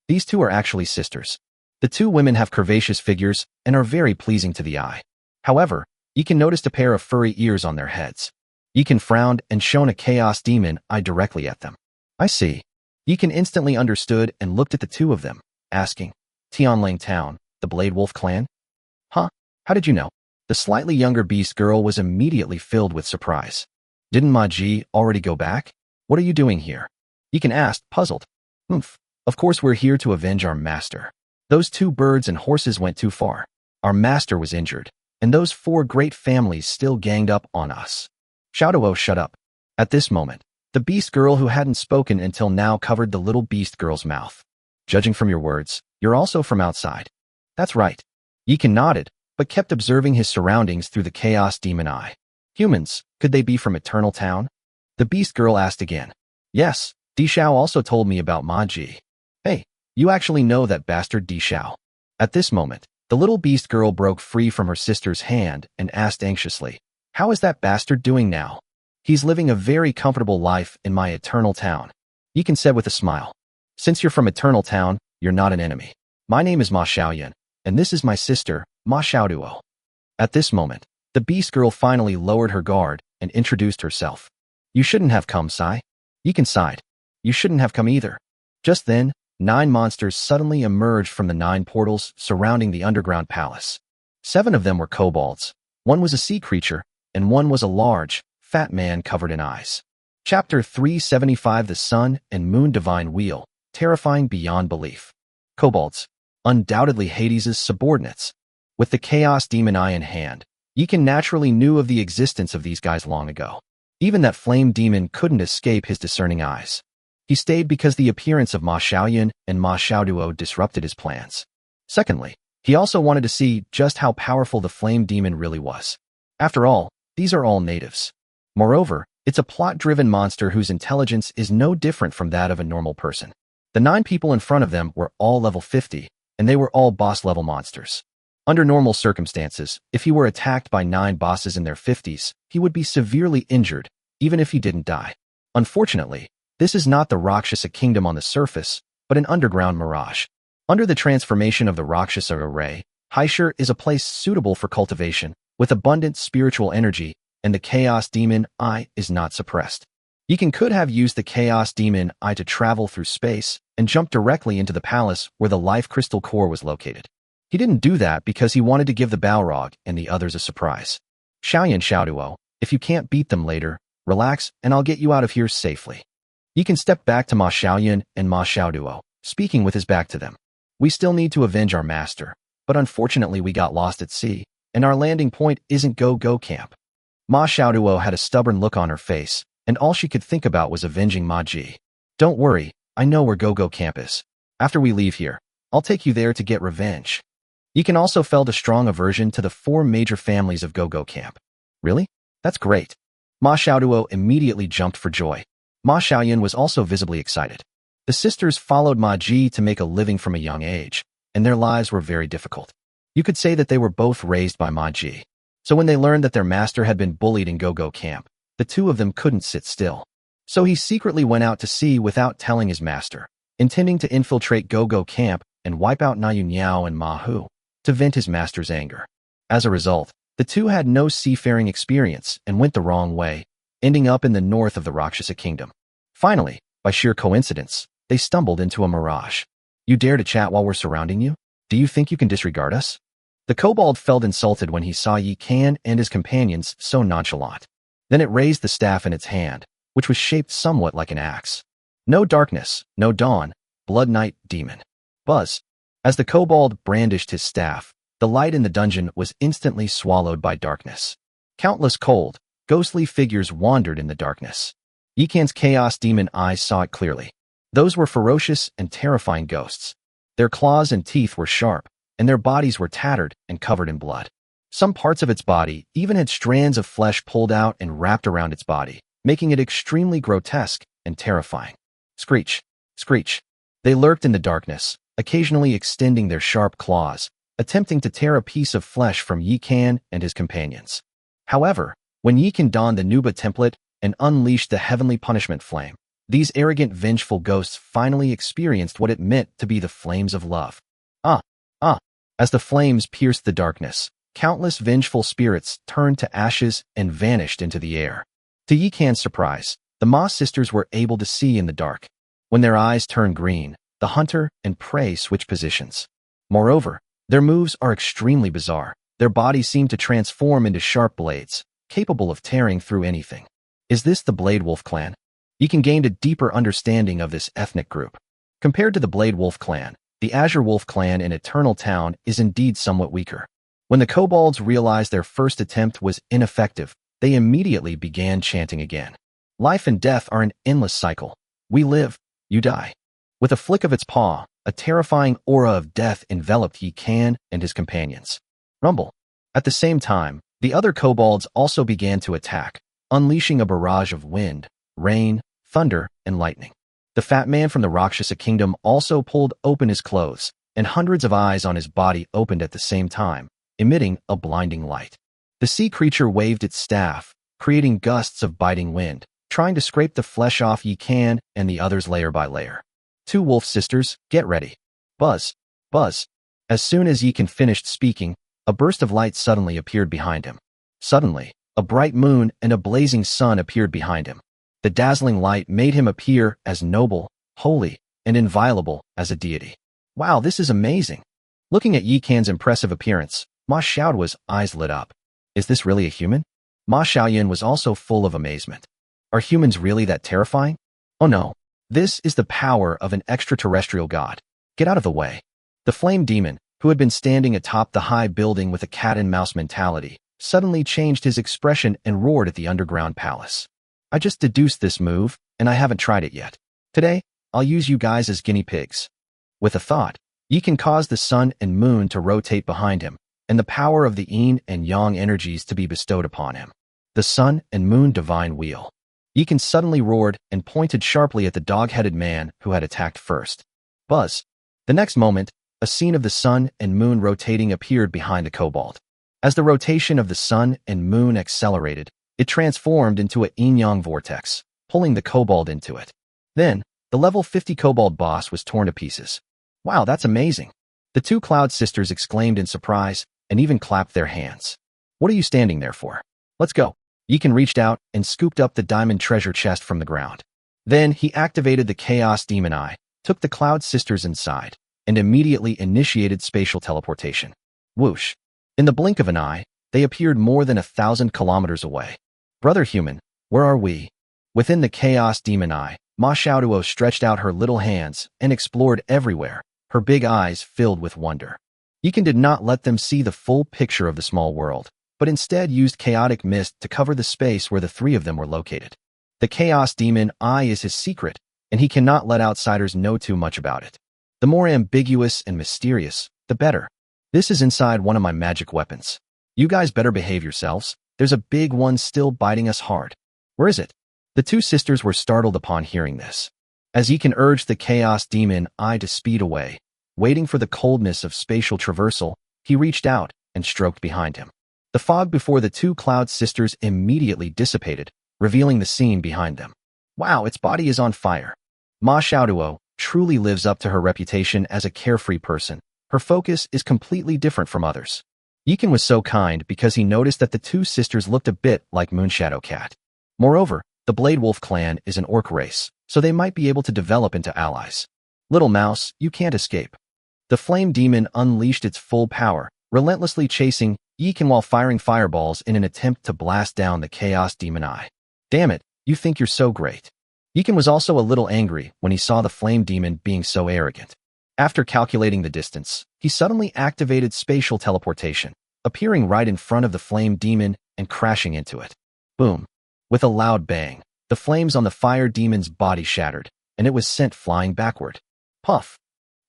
These 2 are actually sisters. The 2 women have curvaceous figures and are very pleasing to the eye. However, Yikan noticed a pair of furry ears on their heads. Yikan frowned and shone a chaos demon eye directly at them. I see. Yikan instantly understood and looked at the 2 of them, asking, Tianlang Town, the Blade Wolf clan? Huh? How did you know? The slightly younger beast girl was immediately filled with surprise. Didn't Ma Ji already go back? What are you doing here? Yikan asked, puzzled. Of course we're here to avenge our master. Those 2 birds and horses went too far. Our master was injured, and those 4 great families still ganged up on us. Xiaoduo, shut up. At this moment, the beast girl who hadn't spoken until now covered the little beast girl's mouth. Judging from your words, you're also from outside. That's right. Yikan nodded, but kept observing his surroundings through the chaos demon eye. Humans, could they be from Eternal Town? The beast girl asked again. Yes, Di Xiao also told me about Ma Ji. Hey, you actually know that bastard Di Xiao. At this moment, the little beast girl broke free from her sister's hand and asked anxiously, how is that bastard doing now? He's living a very comfortable life in my Eternal Town. Yikan said with a smile. Since you're from Eternal Town, you're not an enemy. My name is Ma Xiaoyan, and this is my sister, Ma Xiaoduo. At this moment, the beast girl finally lowered her guard and introduced herself. You shouldn't have come, Sai. Yikan sighed. You shouldn't have come either. Just then, 9 monsters suddenly emerged from the 9 portals surrounding the underground palace. 7 of them were kobolds. 1 was a sea creature, and 1 was a large, fat man covered in eyes. Chapter 375 The Sun and Moon Divine Wheel, terrifying beyond belief. Kobolds. Undoubtedly Hades' subordinates. With the Chaos Demon Eye in hand, Yikan naturally knew of the existence of these guys long ago. Even that flame demon couldn't escape his discerning eyes. He stayed because the appearance of Ma Xiaoyan and Ma Xiaoduo disrupted his plans. Secondly, he also wanted to see just how powerful the flame demon really was. After all, these are all natives. Moreover, it's a plot-driven monster whose intelligence is no different from that of a normal person. The 9 people in front of them were all level 50, and they were all boss-level monsters. Under normal circumstances, if he were attacked by 9 bosses in their 50s, he would be severely injured, even if he didn't die. Unfortunately, This is not the Rakshasa kingdom on the surface, but an underground mirage. Under the transformation of the Rakshasa array, Haishur is a place suitable for cultivation, with abundant spiritual energy, and the Chaos Demon Eye is not suppressed. Yikan could have used the Chaos Demon Eye to travel through space and jump directly into the palace where the Life Crystal Core was located. He didn't do that because he wanted to give the Balrog and the others a surprise. Xiaoyan Xiaoduo, if you can't beat them later, relax and I'll get you out of here safely. Yikan stepped back to Ma Xiaoyan and Ma Xiaoduo, speaking with his back to them. We still need to avenge our master, but unfortunately we got lost at sea, and our landing point isn't Go-Go Camp. Ma Xiaoduo had a stubborn look on her face, and all she could think about was avenging Ma Ji. Don't worry, I know where Go-Go Camp is. After we leave here, I'll take you there to get revenge. Yikan also felt a strong aversion to the 4 major families of Go-Go Camp. Really? That's great. Ma Xiaoduo immediately jumped for joy. Ma Xiaoyan was also visibly excited. The sisters followed Ma Ji to make a living from a young age, and their lives were very difficult. You could say that they were both raised by Ma Ji. So when they learned that their master had been bullied in Go-Go Camp, the two of them couldn't sit still. So he secretly went out to sea without telling his master, intending to infiltrate Go-Go Camp and wipe out Nayu Niao and Ma Hu to vent his master's anger. As a result, the two had no seafaring experience and went the wrong way, ending up in the north of the Rakshasa kingdom. Finally, by sheer coincidence, they stumbled into a mirage. You dare to chat while we're surrounding you? Do you think you can disregard us? The kobold felt insulted when he saw Yi Kan and his companions so nonchalant. Then it raised the staff in its hand, which was shaped somewhat like an axe. No darkness, no dawn, Blood Knight Demon. Buzz. As the kobold brandished his staff, the light in the dungeon was instantly swallowed by darkness. Countless cold, ghostly figures wandered in the darkness. Yikan's Chaos Demon eyes saw it clearly. Those were ferocious and terrifying ghosts. Their claws and teeth were sharp, and their bodies were tattered and covered in blood. Some parts of its body even had strands of flesh pulled out and wrapped around its body, making it extremely grotesque and terrifying. Screech, screech. They lurked in the darkness, occasionally extending their sharp claws, attempting to tear a piece of flesh from Yi Kan and his companions. However, when Yi Kan donned the Nuba template and unleashed the heavenly punishment flame, these arrogant, vengeful ghosts finally experienced what it meant to be the flames of love. As the flames pierced the darkness, countless vengeful spirits turned to ashes and vanished into the air. To Yi Kan's surprise, the Ma sisters were able to see in the dark. When their eyes turned green, the hunter and prey switched positions. Moreover, their moves are extremely bizarre. Their bodies seem to transform into sharp blades, capable of tearing through anything. Is this the Blade Wolf clan? Yikan gained a deeper understanding of this ethnic group. Compared to the Blade Wolf clan, the Azure Wolf clan in Eternal Town is indeed somewhat weaker. When the kobolds realized their first attempt was ineffective, they immediately began chanting again. Life and death are an endless cycle. We live, you die. With a flick of its paw, a terrifying aura of death enveloped Yi Kan and his companions. Rumble. At the same time, the other kobolds also began to attack, unleashing a barrage of wind, rain, thunder, and lightning. The fat man from the Rakshasa kingdom also pulled open his clothes, and hundreds of eyes on his body opened at the same time, emitting a blinding light. The sea creature waved its staff, creating gusts of biting wind, trying to scrape the flesh off Yi Kan and the others layer by layer. 2 wolf sisters, get ready. Buzz, buzz. As soon as Yi Kan finished speaking, a burst of light suddenly appeared behind him. Suddenly, a bright moon and a blazing sun appeared behind him. The dazzling light made him appear as noble, holy, and inviolable as a deity. Wow, this is amazing. Looking at Yi Kan's impressive appearance, Ma Xiaoduo's eyes lit up. Is this really a human? Ma Xiaoyan was also full of amazement. Are humans really that terrifying? Oh no, this is the power of an extraterrestrial god. Get out of the way. The flame demon, who had been standing atop the high building with a cat-and-mouse mentality, suddenly changed his expression and roared at the underground palace. I just deduced this move, and I haven't tried it yet. Today, I'll use you guys as guinea pigs. With a thought, Yi Kan caused the sun and moon to rotate behind him, and the power of the yin and yang energies to be bestowed upon him. The sun and moon divine wheel. Yi Kan suddenly roared and pointed sharply at the dog-headed man who had attacked first. Buzz. The next moment, a scene of the sun and moon rotating appeared behind the kobold. As the rotation of the sun and moon accelerated, it transformed into a yin-yang vortex, pulling the kobold into it. Then, the level 50 kobold boss was torn to pieces. Wow, that's amazing. The two Cloud sisters exclaimed in surprise and even clapped their hands. What are you standing there for? Let's go. Yikan reached out and scooped up the diamond treasure chest from the ground. Then he activated the Chaos Demon Eye, took the Cloud sisters inside, and immediately initiated spatial teleportation. Whoosh. In the blink of an eye, they appeared more than 1,000 kilometers away. Brother human, where are we? Within the Chaos Demon Eye, Ma Xiaoduo stretched out her little hands and explored everywhere, her big eyes filled with wonder. Yikan did not let them see the full picture of the small world, but instead used chaotic mist to cover the space where the three of them were located. The Chaos Demon Eye is his secret, and he cannot let outsiders know too much about it. The more ambiguous and mysterious, the better. This is inside one of my magic weapons. You guys better behave yourselves. There's a big one still biting us hard. Where is it? The two sisters were startled upon hearing this. As Yikan urged the Chaos Demon Eye to speed away, waiting for the coldness of spatial traversal, he reached out and stroked behind him. The fog before the two Cloud sisters immediately dissipated, revealing the scene behind them. Wow, its body is on fire. Ma Xiaoduo truly lives up to her reputation as a carefree person. Her focus is completely different from others. Yikan was so kind because he noticed that the two sisters looked a bit like Moonshadow Cat. Moreover, the Blade Wolf clan is an orc race, so they might be able to develop into allies. Little mouse, you can't escape. The flame demon unleashed its full power, relentlessly chasing Yikan while firing fireballs in an attempt to blast down the Chaos Demon Eye. Damn it, you think you're so great. Yikan was also a little angry when he saw the flame demon being so arrogant. After calculating the distance, he suddenly activated spatial teleportation, appearing right in front of the flame demon and crashing into it. Boom. With a loud bang, the flames on the fire demon's body shattered, and it was sent flying backward. Puff.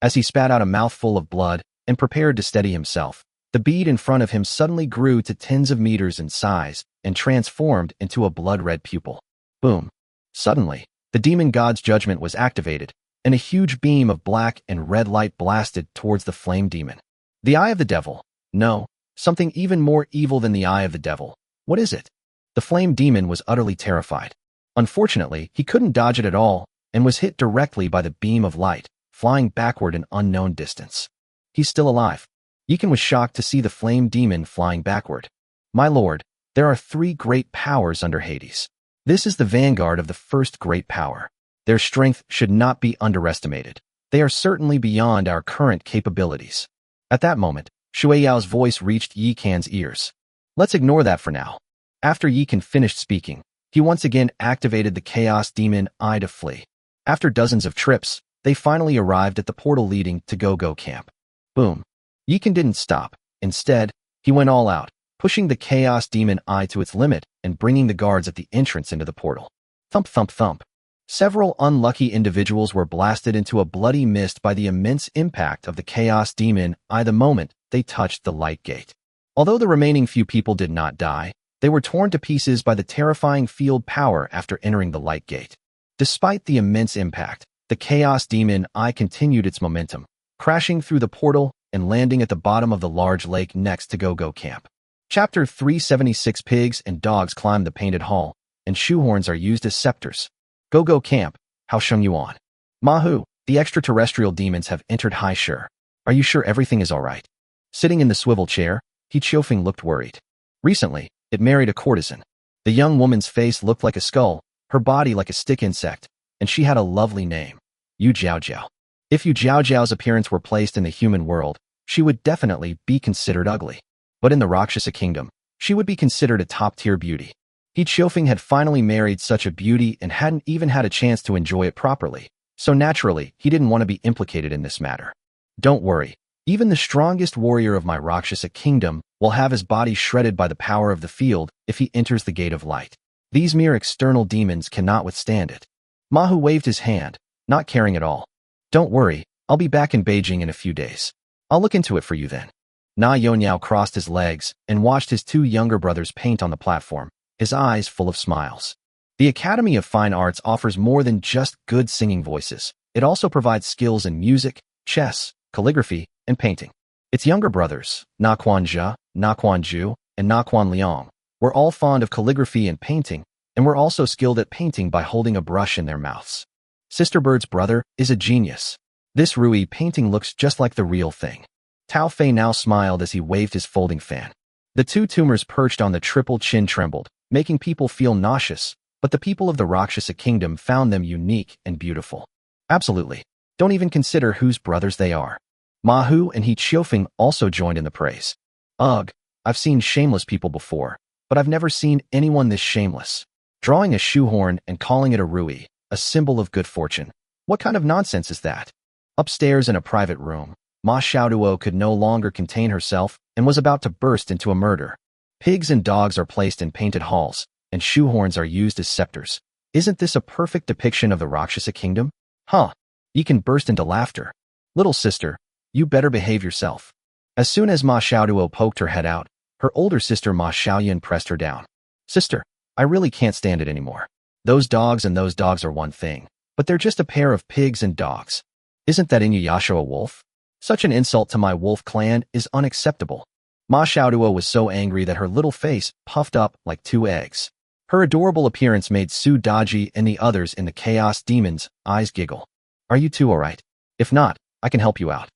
As he spat out a mouthful of blood and prepared to steady himself, the bead in front of him suddenly grew to tens of meters in size and transformed into a blood-red pupil. Boom. Suddenly, the demon god's judgment was activated, and a huge beam of black and red light blasted towards the flame demon. The Eye of the Devil. No, something even more evil than the Eye of the Devil. What is it? The flame demon was utterly terrified. Unfortunately, he couldn't dodge it at all and was hit directly by the beam of light, flying backward an unknown distance. He's still alive. Yikan was shocked to see the flame demon flying backward. My lord, there are 3 great powers under Hades. This is the vanguard of the first great power. Their strength should not be underestimated. They are certainly beyond our current capabilities. At that moment, Shueyao's voice reached Yikan's ears. Let's ignore that for now. After Yikan finished speaking, he once again activated the Chaos Demon Eye to flee. After dozens of trips, they finally arrived at the portal leading to Go-Go Camp. Boom. Yikan didn't stop. Instead, he went all out, pushing the Chaos Demon Eye to its limit and bringing the guards at the entrance into the portal. Thump, thump, thump. Several unlucky individuals were blasted into a bloody mist by the immense impact of the Chaos Demon Eye the moment they touched the light gate. Although the remaining few people did not die, they were torn to pieces by the terrifying field power after entering the light gate. Despite the immense impact, the Chaos Demon Eye continued its momentum, crashing through the portal and landing at the bottom of the large lake next to Go-Go Camp. Chapter 376. Pigs and dogs climb the painted hall, and shoehorns are used as scepters. Go-Go Camp, how shung you on? Mahu, the extraterrestrial demons have entered Hai Shur. Are you sure everything is alright? Sitting in the swivel chair, He Chiofeng looked worried. Recently, it married a courtesan. The young woman's face looked like a skull, her body like a stick insect, and she had a lovely name, Yu Jiaojiao. If Yu Jiaojiao's appearance were placed in the human world, she would definitely be considered ugly. But in the Rakshasa kingdom, she would be considered a top-tier beauty. He Chiofeng had finally married such a beauty and hadn't even had a chance to enjoy it properly, so naturally, he didn't want to be implicated in this matter. Don't worry, even the strongest warrior of my Rakshasa kingdom will have his body shredded by the power of the field if he enters the gate of light. These mere external demons cannot withstand it. Mahu waved his hand, not caring at all. Don't worry, I'll be back in Beijing in a few days. I'll look into it for you then. Na Yonyao crossed his legs and watched his 2 younger brothers paint on the platform, his eyes full of smiles. The Academy of Fine Arts offers more than just good singing voices. It also provides skills in music, chess, calligraphy, and painting. Its younger brothers, Na Quanjia, Na Quanju, and Na Quanliang, were all fond of calligraphy and painting, and were also skilled at painting by holding a brush in their mouths. Sister Bird's brother is a genius. This Rui painting looks just like the real thing. Tao Fei now smiled as he waved his folding fan. The two tumors perched on the triple chin trembled, making people feel nauseous, but the people of the Rakshasa kingdom found them unique and beautiful. Absolutely. Don't even consider whose brothers they are. Ma Hu and He Qiufeng also joined in the praise. Ugh, I've seen shameless people before, but I've never seen anyone this shameless. Drawing a shoehorn and calling it a Rui, a symbol of good fortune. What kind of nonsense is that? Upstairs in a private room, Ma Xiaoduo could no longer contain herself and was about to burst into a murder. Pigs and dogs are placed in painted halls, and shoehorns are used as scepters. Isn't this a perfect depiction of the Rakshasa kingdom? Huh. Yi can burst into laughter. Little sister, you better behave yourself. As soon as Ma Xiaoduo poked her head out, her older sister Ma Xiaoyan pressed her down. Sister, I really can't stand it anymore. Those dogs and those dogs are one thing, but they're just a pair of pigs and dogs. Isn't that Inuyasha a wolf? Such an insult to my wolf clan is unacceptable. Ma Xiaoduo was so angry that her little face puffed up like two eggs. Her adorable appearance made Su Daji and the others in the Chaos Demon's eyes giggle. Are you two alright? If not, I can help you out.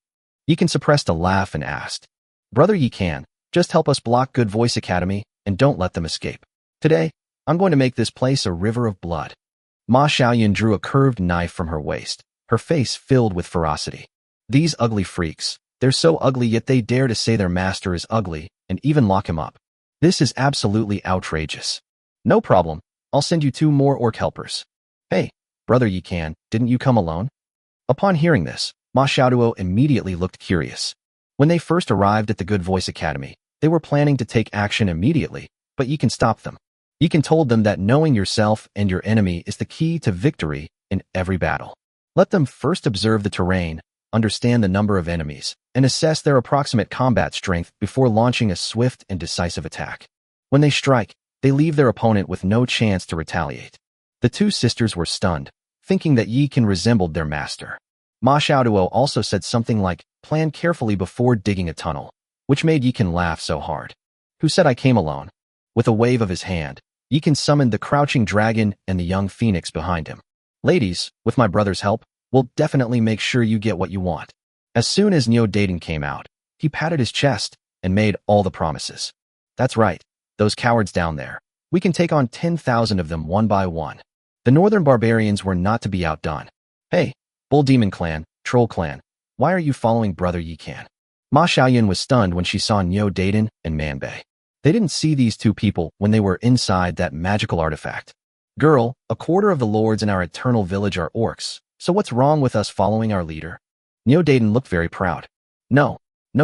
Yi Can suppressed a laugh and asked. Brother Yi Can, just help us block Good Voice Academy and don't let them escape. Today, I'm going to make this place a river of blood. Ma Xiaoyan drew a curved knife from her waist, her face filled with ferocity. These ugly freaks, they're so ugly yet they dare to say their master is ugly and even lock him up. This is absolutely outrageous. No problem, I'll send you 2 more orc helpers. Hey, Brother Yi Can, didn't you come alone? Upon hearing this, Ma Xiaoduo immediately looked curious. When they first arrived at the Good Voice Academy, they were planning to take action immediately, but Yi Can stopped them. Yi Can told them that knowing yourself and your enemy is the key to victory in every battle. Let them first observe the terrain, understand the number of enemies, and assess their approximate combat strength before launching a swift and decisive attack. When they strike, they leave their opponent with no chance to retaliate. The two sisters were stunned, thinking that Yi Can resembled their master. Ma Xiaoduo also said something like, plan carefully before digging a tunnel, which made Yi Can laugh so hard. Who said I came alone? With a wave of his hand, Yi Can summoned the crouching dragon and the young phoenix behind him. Ladies, with my brother's help, we'll definitely make sure you get what you want. As soon as Neo Daiden came out, he patted his chest and made all the promises. That's right, those cowards down there. We can take on 10,000 of them one by one. The northern barbarians were not to be outdone. Hey, Bull Demon Clan, Troll Clan, why are you following Brother Yi Can? Ma Xiaoyan was stunned when she saw Neo Daiden and Manbei. They didn't see these two people when they were inside that magical artifact. Girl, a quarter of the lords in our eternal village are orcs, so what's wrong with us following our leader? Neo Daiden looked very proud. No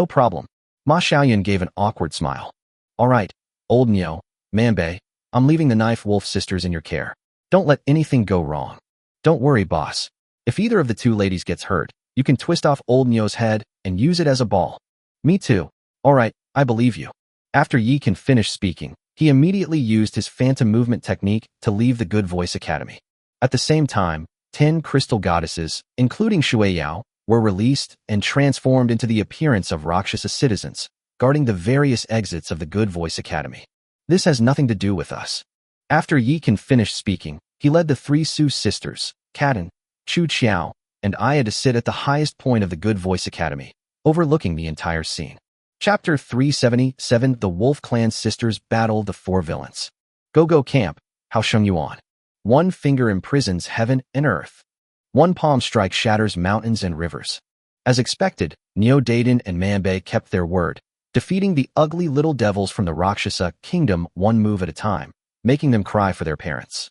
problem. Ma Xiaoyan gave an awkward smile. Alright, old Neo, Manbei, I'm leaving the Knife Wolf sisters in your care. Don't let anything go wrong. Don't worry, boss. If either of the two ladies gets hurt, you can twist off old Neo's head and use it as a ball. Me too. Alright, I believe you. After Yi Can finished speaking, he immediately used his phantom movement technique to leave the Good Voice Academy. At the same time, 10 crystal goddesses, including Shui Yao, were released and transformed into the appearance of Rakshasa citizens, guarding the various exits of the Good Voice Academy. This has nothing to do with us. After Yi Can finished speaking, he led the 3 Su sisters, Katan, Chu Qiao, and Aya to sit at the highest point of the Good Voice Academy, overlooking the entire scene. Chapter 377 The Wolf Clan Sisters Battle the 4 Villains. Go Camp, How Sheng Yuan. One finger imprisons heaven and earth. One palm strike shatters mountains and rivers. As expected, Neo Daiden and Manbei kept their word, defeating the ugly little devils from the Rakshasa kingdom one move at a time, making them cry for their parents.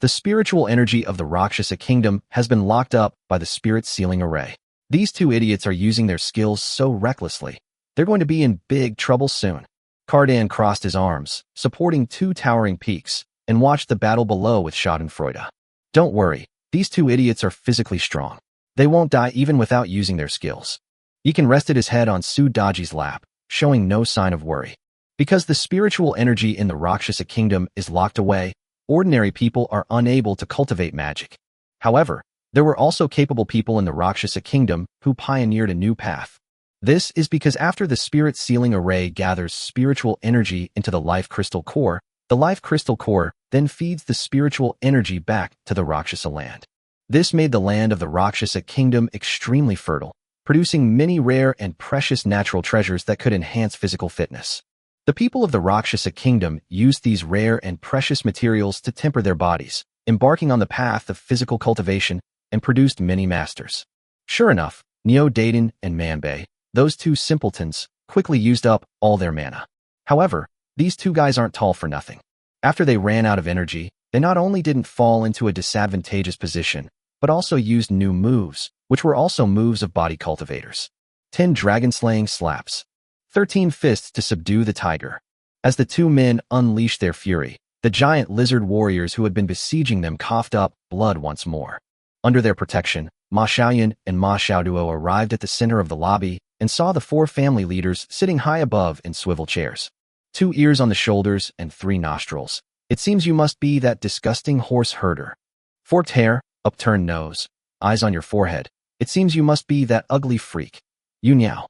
The spiritual energy of the Rakshasa kingdom has been locked up by the spirit sealing array. These 2 idiots are using their skills so recklessly. They're going to be in big trouble soon. Cardan crossed his arms, supporting 2 towering peaks, and watched the battle below with schadenfreude. Don't worry, these 2 idiots are physically strong. They won't die even without using their skills. Yi Can rested his head on Su Daji's lap, showing no sign of worry. Because the spiritual energy in the Rakshasa kingdom is locked away, ordinary people are unable to cultivate magic. However, there were also capable people in the Rakshasa kingdom who pioneered a new path. This is because after the spirit sealing array gathers spiritual energy into the life crystal core, the life crystal core then feeds the spiritual energy back to the Rakshasa land. This made the land of the Rakshasa kingdom extremely fertile, producing many rare and precious natural treasures that could enhance physical fitness. The people of the Rakshasa kingdom used these rare and precious materials to temper their bodies, embarking on the path of physical cultivation, and produced many masters. Sure enough, Neo Daden and Manbei, those two simpletons, quickly used up all their mana. However, these two guys aren't tall for nothing. After they ran out of energy, they not only didn't fall into a disadvantageous position, but also used new moves, which were also moves of body cultivators. 10 dragon-slaying slaps. 13 fists to subdue the tiger. As the two men unleashed their fury, the giant lizard warriors who had been besieging them coughed up blood once more. Under their protection, Ma Xiaoyan and Ma Xiaoduo arrived at the center of the lobby and saw the 4 family leaders sitting high above in swivel chairs. 2 ears on the shoulders and 3 nostrils. It seems you must be that disgusting horse herder. Forked hair, upturned nose, eyes on your forehead. It seems you must be that ugly freak. You Niao.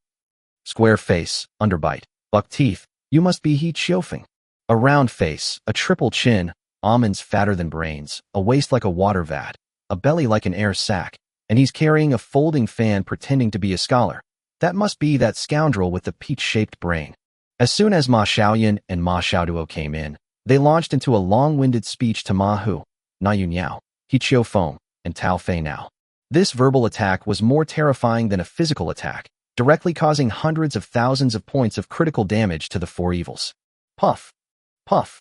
Square face, underbite, buck teeth. You must be He Chiofeng. A round face, a triple chin, almonds fatter than brains, a waist like a water vat, a belly like an air sack, and he's carrying a folding fan pretending to be a scholar. That must be that scoundrel with the peach-shaped brain. As soon as Ma Xiaoyan and Ma Xiaoduo came in, they launched into a long-winded speech to Ma Hu, Na Yu Niao, He Chiofeng, and Tao Fei Now. This verbal attack was more terrifying than a physical attack, directly causing hundreds of thousands of points of critical damage to the 4 evils. Puff. Puff.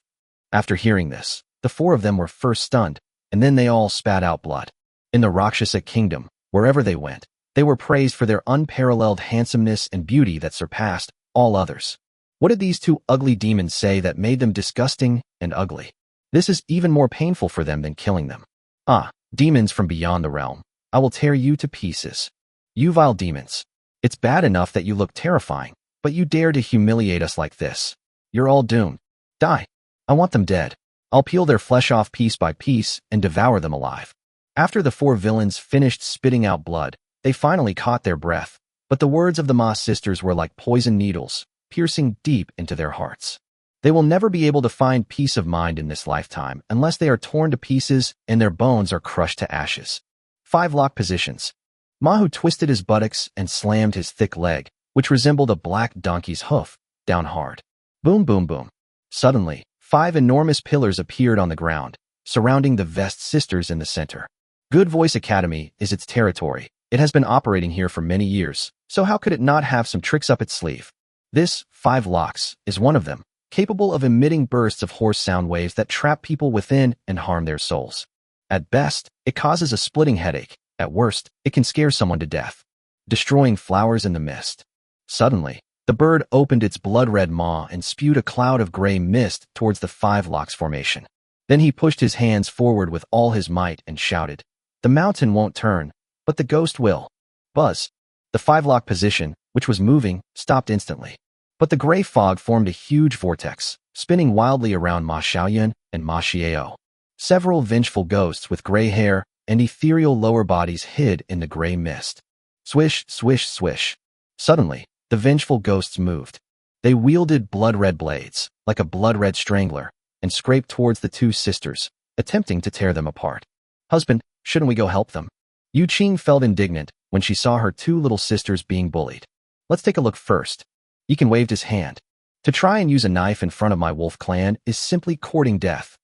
After hearing this, the 4 of them were first stunned, and then they all spat out blood. In the Rakshasa kingdom, wherever they went, they were praised for their unparalleled handsomeness and beauty that surpassed all others. What did these 2 ugly demons say that made them disgusting and ugly? This is even more painful for them than killing them. Ah, demons from beyond the realm, I will tear you to pieces. You vile demons. It's bad enough that you look terrifying, but you dare to humiliate us like this. You're all doomed. Die. I want them dead. I'll peel their flesh off piece by piece and devour them alive. After the 4 villains finished spitting out blood, they finally caught their breath, but the words of the Ma sisters were like poison needles, piercing deep into their hearts. They will never be able to find peace of mind in this lifetime unless they are torn to pieces and their bones are crushed to ashes. 5 lock positions. Mahu twisted his buttocks and slammed his thick leg, which resembled a black donkey's hoof, down hard. Boom, boom, boom. Suddenly, 5 enormous pillars appeared on the ground, surrounding the Vest sisters in the center. Good Voice Academy is its territory. It has been operating here for many years, so how could it not have some tricks up its sleeve? This 5 locks is one of them, capable of emitting bursts of hoarse sound waves that trap people within and harm their souls. At best, it causes a splitting headache. At worst, it can scare someone to death, destroying flowers in the mist. Suddenly, the bird opened its blood-red maw and spewed a cloud of gray mist towards the 5 locks formation. Then he pushed his hands forward with all his might and shouted, "The mountain won't turn, but the ghost will." Buzz. The 5 lock position, which was moving, stopped instantly. But the gray fog formed a huge vortex, spinning wildly around Ma Xiaoyan and Ma Xiao. Several vengeful ghosts with gray hair and ethereal lower bodies hid in the gray mist. Swish, swish, swish. Suddenly, the vengeful ghosts moved. They wielded blood-red blades, like a blood-red strangler, and scraped towards the 2 sisters, attempting to tear them apart. "Husband, shouldn't we go help them?" Yu Qing felt indignant when she saw her 2 little sisters being bullied. "Let's take a look first." Yikan waved his hand. "To try and use a knife in front of my wolf clan is simply courting death.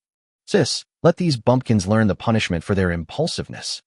Sis, let these bumpkins learn the punishment for their impulsiveness."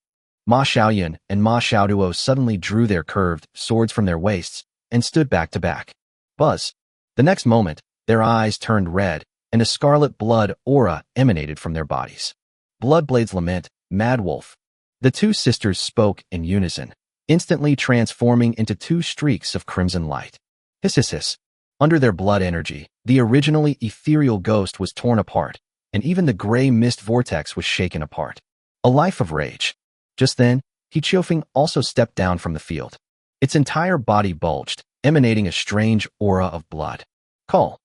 Ma Xiaoyan and Ma Xiaoduo suddenly drew their curved swords from their waists and stood back to back. Buzz. The next moment, their eyes turned red, and a scarlet blood aura emanated from their bodies. Bloodblades lament, "Mad Wolf." The 2 sisters spoke in unison, instantly transforming into 2 streaks of crimson light. Hiss, hiss, hiss. Under their blood energy, the originally ethereal ghost was torn apart, and even the gray mist vortex was shaken apart. A life of rage. Just then, He Chiofeng also stepped down from the field. Its entire body bulged, emanating a strange aura of blood. Call.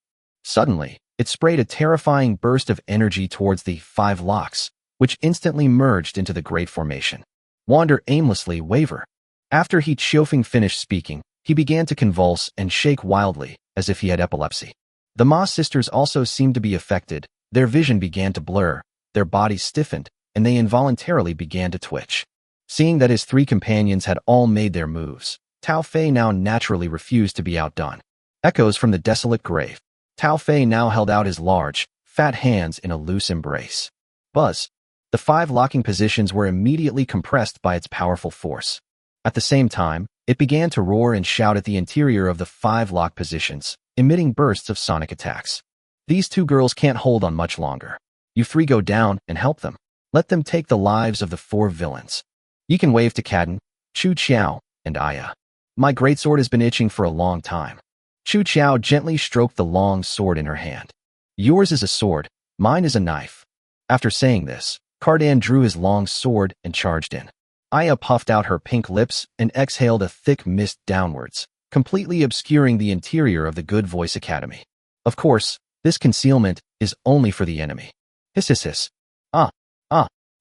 Suddenly, it sprayed a terrifying burst of energy towards the 5 locks, which instantly merged into the great formation. Wander aimlessly, waver. After He Chiofeng finished speaking, he began to convulse and shake wildly, as if he had epilepsy. The Ma sisters also seemed to be affected. Their vision began to blur, their bodies stiffened, and they involuntarily began to twitch. Seeing that his three companions had all made their moves, Tao Fei now naturally refused to be outdone. Echoes from the desolate grave. Tao Fei now held out his large, fat hands in a loose embrace. Buzz. The 5 locking positions were immediately compressed by its powerful force. At the same time, it began to roar and shout at the interior of the 5 lock positions, emitting bursts of sonic attacks. These 2 girls can't hold on much longer. You 3 go down and help them. Let them take the lives of the 4 villains. You can wave to Kaden, Chu Qiao, and Aya. My greatsword has been itching for a long time. Chu Qiao gently stroked the long sword in her hand. Yours is a sword, mine is a knife. After saying this, Cardan drew his long sword and charged in. Aya puffed out her pink lips and exhaled a thick mist downwards, completely obscuring the interior of the Good Voice Academy. Of course, this concealment is only for the enemy. Hiss hiss hiss.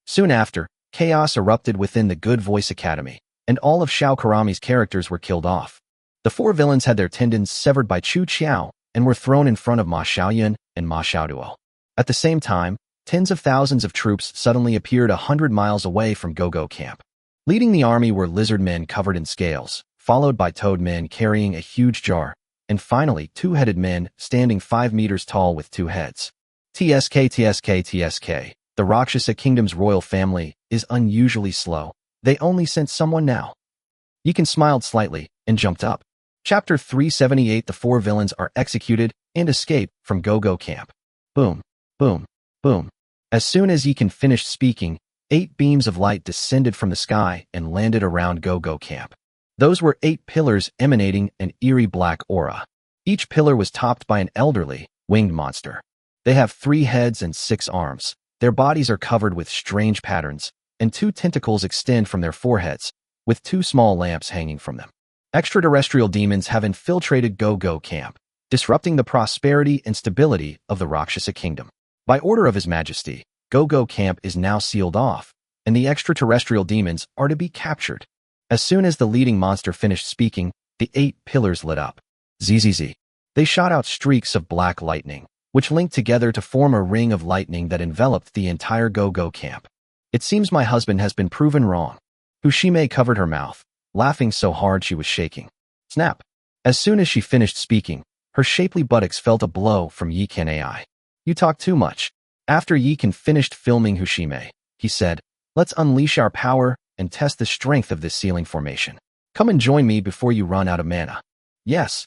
Soon after, chaos erupted within the Good Voice Academy, and all of Xiao Karami's characters were killed off. The 4 villains had their tendons severed by Chu Qiao and were thrown in front of Ma Xiaoyun and Ma Xiaoduo. At the same time, tens of thousands of troops suddenly appeared 100 miles away from Go-Go Camp. Leading the army were lizard men covered in scales, followed by toad men carrying a huge jar, and finally 2-headed men standing 5 meters tall with 2 heads. TSK. The Rakshasa Kingdom's royal family is unusually slow. They only sent someone now. Yikan smiled slightly and jumped up. Chapter 378. The 4 villains are executed and escape from Go-Go Camp. Boom, boom, boom. As soon as Yikan finished speaking, 8 beams of light descended from the sky and landed around Go-Go Camp. Those were 8 pillars emanating an eerie black aura. Each pillar was topped by an elderly, winged monster. They have 3 heads and 6 arms. Their bodies are covered with strange patterns, and 2 tentacles extend from their foreheads, with 2 small lamps hanging from them. Extraterrestrial demons have infiltrated Go-Go Camp, disrupting the prosperity and stability of the Rakshasa Kingdom. By order of His Majesty, Go-Go Camp is now sealed off, and the extraterrestrial demons are to be captured. As soon as the leading monster finished speaking, the 8 pillars lit up. ZZZ. They shot out streaks of black lightning, which linked together to form a ring of lightning that enveloped the entire Go-Go Camp. It seems my husband has been proven wrong. Fushime covered her mouth, laughing so hard she was shaking. Snap. As soon as she finished speaking, her shapely buttocks felt a blow from Yikan AI. You talk too much. After Yikan finished filming Fushime, he said, let's unleash our power and test the strength of this sealing formation. Come and join me before you run out of mana. Yes.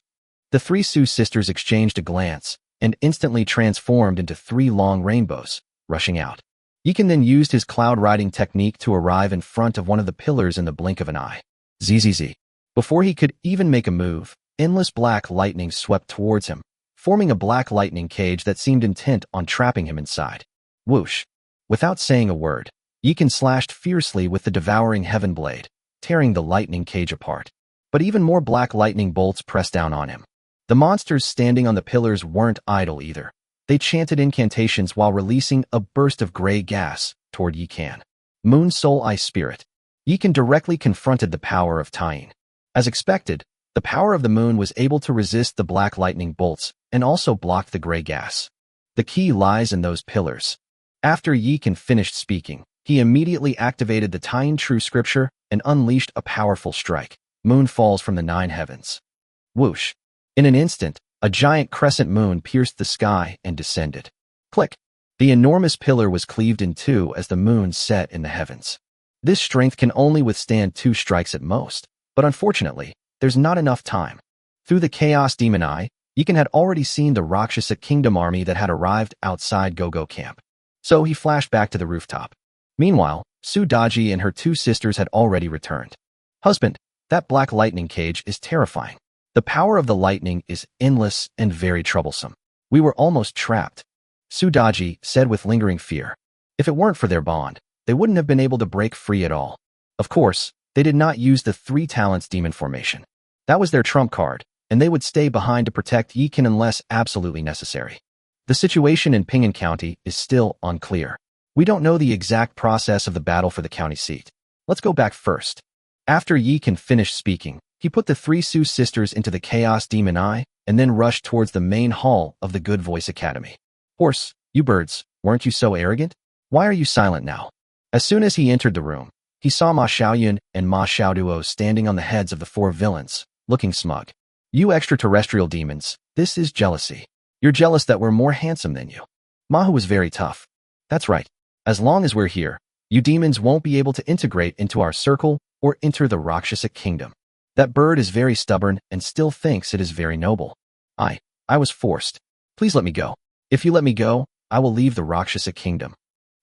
The 3 Su sisters exchanged a glance and instantly transformed into 3 long rainbows, rushing out. Yikan then used his cloud riding technique to arrive in front of one of the pillars in the blink of an eye. ZZZ. Before he could even make a move, endless black lightning swept towards him, forming a black lightning cage that seemed intent on trapping him inside. Whoosh. Without saying a word, Yikan slashed fiercely with the devouring heaven blade, tearing the lightning cage apart. But even more black lightning bolts pressed down on him. The monsters standing on the pillars weren't idle either. They chanted incantations while releasing a burst of gray gas toward Yikan. Moon Soul Eye Spirit. Yikan directly confronted the power of Tying. As expected, the power of the moon was able to resist the black lightning bolts and also block the gray gas. The key lies in those pillars. After Yikan finished speaking, he immediately activated the Tying True Scripture and unleashed a powerful strike. Moon falls from the 9 heavens. Whoosh. In an instant, a giant crescent moon pierced the sky and descended. Click. The enormous pillar was cleaved in 2 as the moon set in the heavens. This strength can only withstand 2 strikes at most, but unfortunately, there's not enough time. Through the Chaos Demon Eye, Yikan had already seen the Rakshasa Kingdom army that had arrived outside Go-Go Camp. So he flashed back to the rooftop. Meanwhile, Sudaji and her 2 sisters had already returned. Husband, that black lightning cage is terrifying. The power of the lightning is endless and very troublesome. We were almost trapped. Sudaji said with lingering fear. If it weren't for their bond, they wouldn't have been able to break free at all. Of course, they did not use the 3 talents demon formation. That was their trump card, and they would stay behind to protect Yikan unless absolutely necessary. The situation in Pingan County is still unclear. We don't know the exact process of the battle for the county seat. Let's go back first. After Yikan finished speaking, he put the 3 Su sisters into the Chaos Demon Eye and then rushed towards the main hall of the Good Voice Academy. Horse, you birds, weren't you so arrogant? Why are you silent now? As soon as he entered the room, he saw Ma Xiaoyun and Ma Xiaoduo standing on the heads of the 4 villains, looking smug. You extraterrestrial demons, this is jealousy. You're jealous that we're more handsome than you. Mahu was very tough. That's right. As long as we're here, you demons won't be able to integrate into our circle or enter the Rakshasa kingdom. That bird is very stubborn and still thinks it is very noble. I was forced. Please let me go. If you let me go, I will leave the Rakshasa kingdom.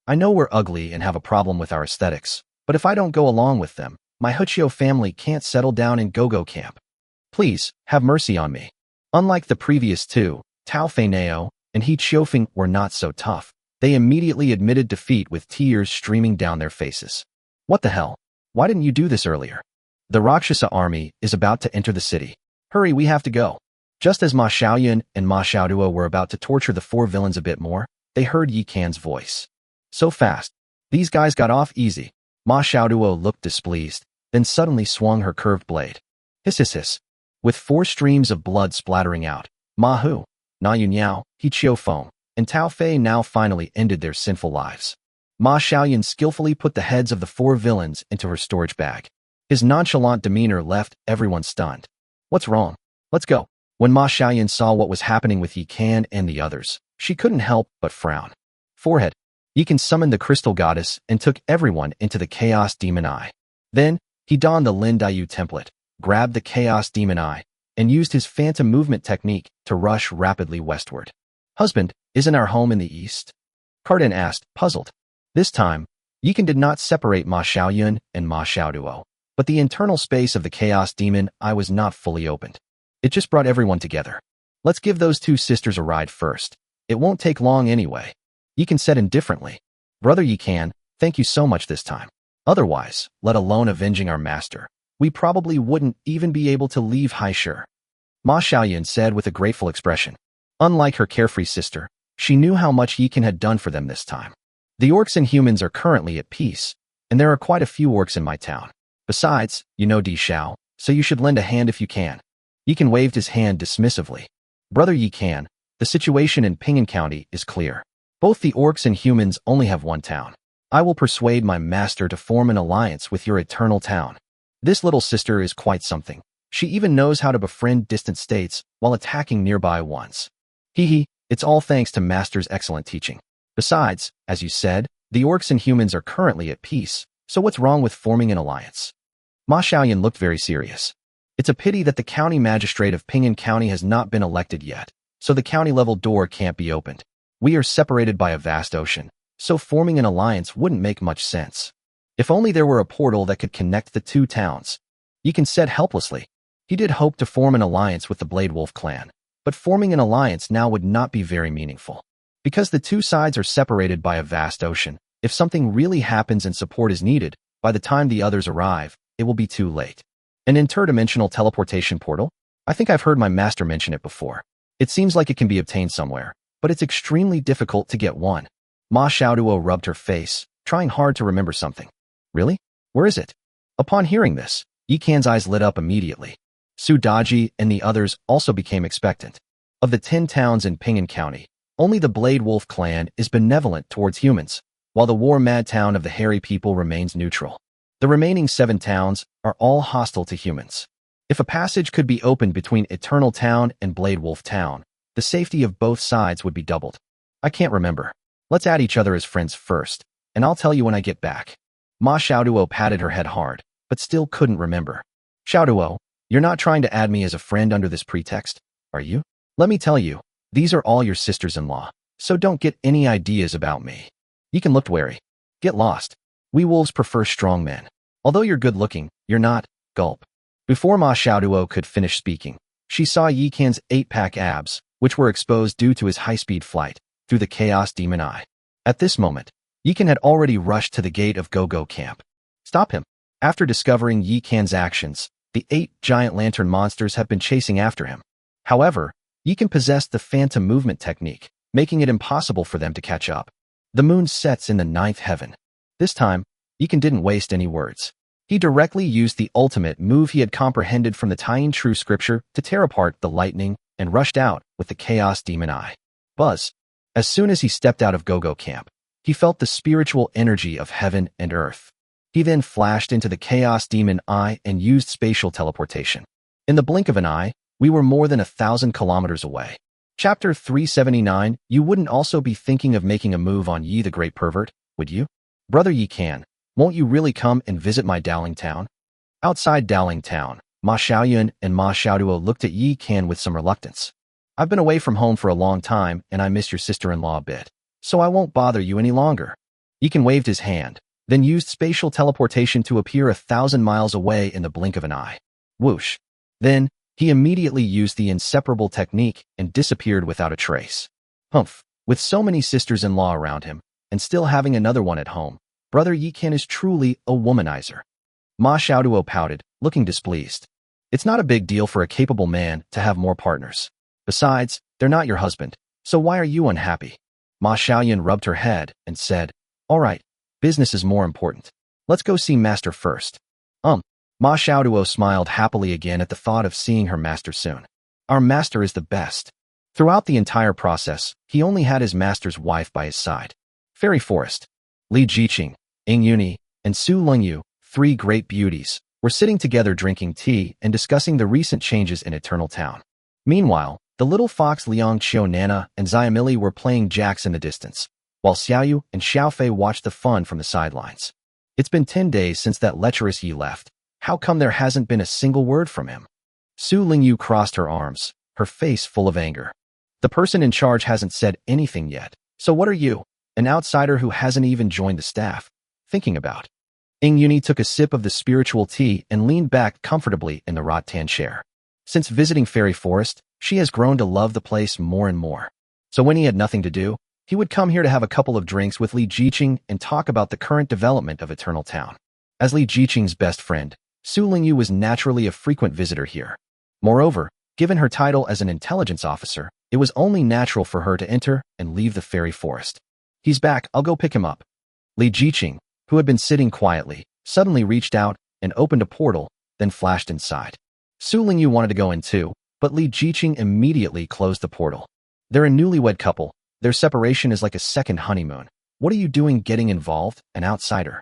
I know we're ugly and have a problem with our aesthetics, but if I don't go along with them, my Huchio family can't settle down in Gogo camp. Please, have mercy on me. Unlike the previous two, Tao Fei Nao and He Qiufeng were not so tough. They immediately admitted defeat with tears streaming down their faces. What the hell? Why didn't you do this earlier? The Rakshasa army is about to enter the city. Hurry, we have to go. Just as Ma Xiaoyun and Ma Xiaoduo were about to torture the 4 villains a bit more, they heard Yi Can's voice. So fast. These guys got off easy. Ma Xiaoduo looked displeased, then suddenly swung her curved blade. Hiss hiss hiss. With 4 streams of blood splattering out, Ma Hu, Na Yunyao, He Qiufeng, and Tao Fei now finally ended their sinful lives. Ma Xiaoyun skillfully put the heads of the 4 villains into her storage bag. His nonchalant demeanor left everyone stunned. What's wrong? Let's go. When Ma Xiaoyun saw what was happening with Yi Can and the others, she couldn't help but frown. Forehead. Yi Can summoned the crystal goddess and took everyone into the Chaos Demon Eye. Then, he donned the Lin Daiyu template, grabbed the Chaos Demon Eye, and used his phantom movement technique to rush rapidly westward. Husband, isn't our home in the east? Cardin asked, puzzled. This time, Yi Can did not separate Ma Xiaoyun and Ma Xiaoduo, but the internal space of the Chaos Demon Eye was not fully opened. It just brought everyone together. Let's give those 2 sisters a ride first. It won't take long anyway. Yi Can said indifferently. Brother Yi Can, thank you so much this time. Otherwise, let alone avenging our master, we probably wouldn't even be able to leave Haishur. Ma Xiaoyun said with a grateful expression. Unlike her carefree sister, she knew how much Yi Can had done for them this time. The orcs and humans are currently at peace, and there are quite a few orcs in my town. Besides, you know Di Xiao, so you should lend a hand if you can. Yi Can waved his hand dismissively. Brother Yi Can, the situation in Pingan County is clear. Both the orcs and humans only have one town. I will persuade my master to form an alliance with your eternal town. This little sister is quite something. She even knows how to befriend distant states while attacking nearby ones. Hee, it's all thanks to master's excellent teaching. Besides, as you said, the orcs and humans are currently at peace, so what's wrong with forming an alliance? Ma Xiaoyun looked very serious. It's a pity that the county magistrate of Pingan County has not been elected yet, so the county-level door can't be opened. We are separated by a vast ocean, so forming an alliance wouldn't make much sense. If only there were a portal that could connect the 2 towns. Yi Can said helplessly. He did hope to form an alliance with the Blade Wolf clan, but forming an alliance now would not be very meaningful. Because the 2 sides are separated by a vast ocean, if something really happens and support is needed, by the time the others arrive, it will be too late. An interdimensional teleportation portal? I think I've heard my master mention it before. It seems like it can be obtained somewhere, but it's extremely difficult to get one. Ma Xiaoduo rubbed her face, trying hard to remember something. Really? Where is it? Upon hearing this, Yi Can's eyes lit up immediately. Su Daji and the others also became expectant. Of the 10 towns in Pingan County, only the Blade Wolf clan is benevolent towards humans, while the war-mad town of the Hairy People remains neutral. The remaining 7 towns are all hostile to humans. If a passage could be opened between Eternal Town and Blade Wolf Town, the safety of both sides would be doubled. I can't remember. Let's add each other as friends first, and I'll tell you when I get back. Ma Xiaoduo patted her head hard, but still couldn't remember. Xiaoduo, you're not trying to add me as a friend under this pretext, are you? Let me tell you, these are all your sisters-in-law, so don't get any ideas about me. Yi Can looked wary. Get lost. We wolves prefer strong men. Although you're good-looking, you're not. Gulp. Before Ma Xiaoduo could finish speaking, she saw Yi Can's 8-pack abs, which were exposed due to his high-speed flight, through the Chaos Demon Eye. At this moment, Yi Can had already rushed to the gate of Go-Go Camp. Stop him. After discovering Yi Can's actions, the 8 giant lantern monsters have been chasing after him. However, Yi Can possessed the phantom movement technique, making it impossible for them to catch up. The moon sets in the 9th heaven. This time, Yi Can didn't waste any words. He directly used the ultimate move he had comprehended from the Taiyin True Scripture to tear apart the lightning and rushed out with the Chaos Demon Eye. Buzz. As soon as he stepped out of Go-Go Camp, He felt the spiritual energy of heaven and earth. He then flashed into the Chaos Demon Eye and used spatial teleportation. In the blink of an eye, we were more than 1,000 kilometers away. Chapter 379. You wouldn't also be thinking of making a move on Yi the Great Pervert, would you? Brother Yi Can, won't you really come and visit my Dowling Town? Outside Dowling Town, Ma Xiaoyun and Ma Xiaoduo looked at Yi Can with some reluctance. I've been away from home for a long time and I miss your sister-in-law a bit, so I won't bother you any longer. Yi Can waved his hand, then used spatial teleportation to appear 1,000 miles away in the blink of an eye. Whoosh. Then, he immediately used the inseparable technique and disappeared without a trace. Humph. With so many sisters-in-law around him, and still having another one at home, Brother Yi Can is truly a womanizer. Ma Xiaoduo pouted, looking displeased. It's not a big deal for a capable man to have more partners. Besides, they're not your husband, so why are you unhappy? Ma Xiaoyun rubbed her head and said, all right, business is more important. Let's go see Master first. Ma Xiaoduo smiled happily again at the thought of seeing her master soon. Our master is the best. Throughout the entire process, he only had his master's wife by his side. Fairy Forest. Li Jiqing, Ying Yuni, and Su Lingyu, three great beauties, were sitting together drinking tea and discussing the recent changes in Eternal Town. Meanwhile, the little fox Liang Qiu Nana and Xiaomili were playing jacks in the distance, while Xiaoyu and Xiaofei watched the fun from the sidelines. It's been 10 days since that lecherous Yi left. How come there hasn't been a single word from him? Su Lingyu crossed her arms, her face full of anger. The person in charge hasn't said anything yet, so what are you, an outsider who hasn't even joined the staff, thinking about? Ying Yuni took a sip of the spiritual tea and leaned back comfortably in the rattan chair. Since visiting Fairy Forest, she has grown to love the place more and more. So when he had nothing to do, he would come here to have a couple of drinks with Li Jiqing and talk about the current development of Eternal Town. As Li Jiqing's best friend, Su Lingyu was naturally a frequent visitor here. Moreover, given her title as an intelligence officer, it was only natural for her to enter and leave the Fairy Forest. He's back, I'll go pick him up. Li Jiqing, who had been sitting quietly, suddenly reached out and opened a portal, then flashed inside. Su Lingyu wanted to go in too, but Li Jiqing immediately closed the portal. They're a newlywed couple. Their separation is like a second honeymoon. What are you doing getting involved, an outsider?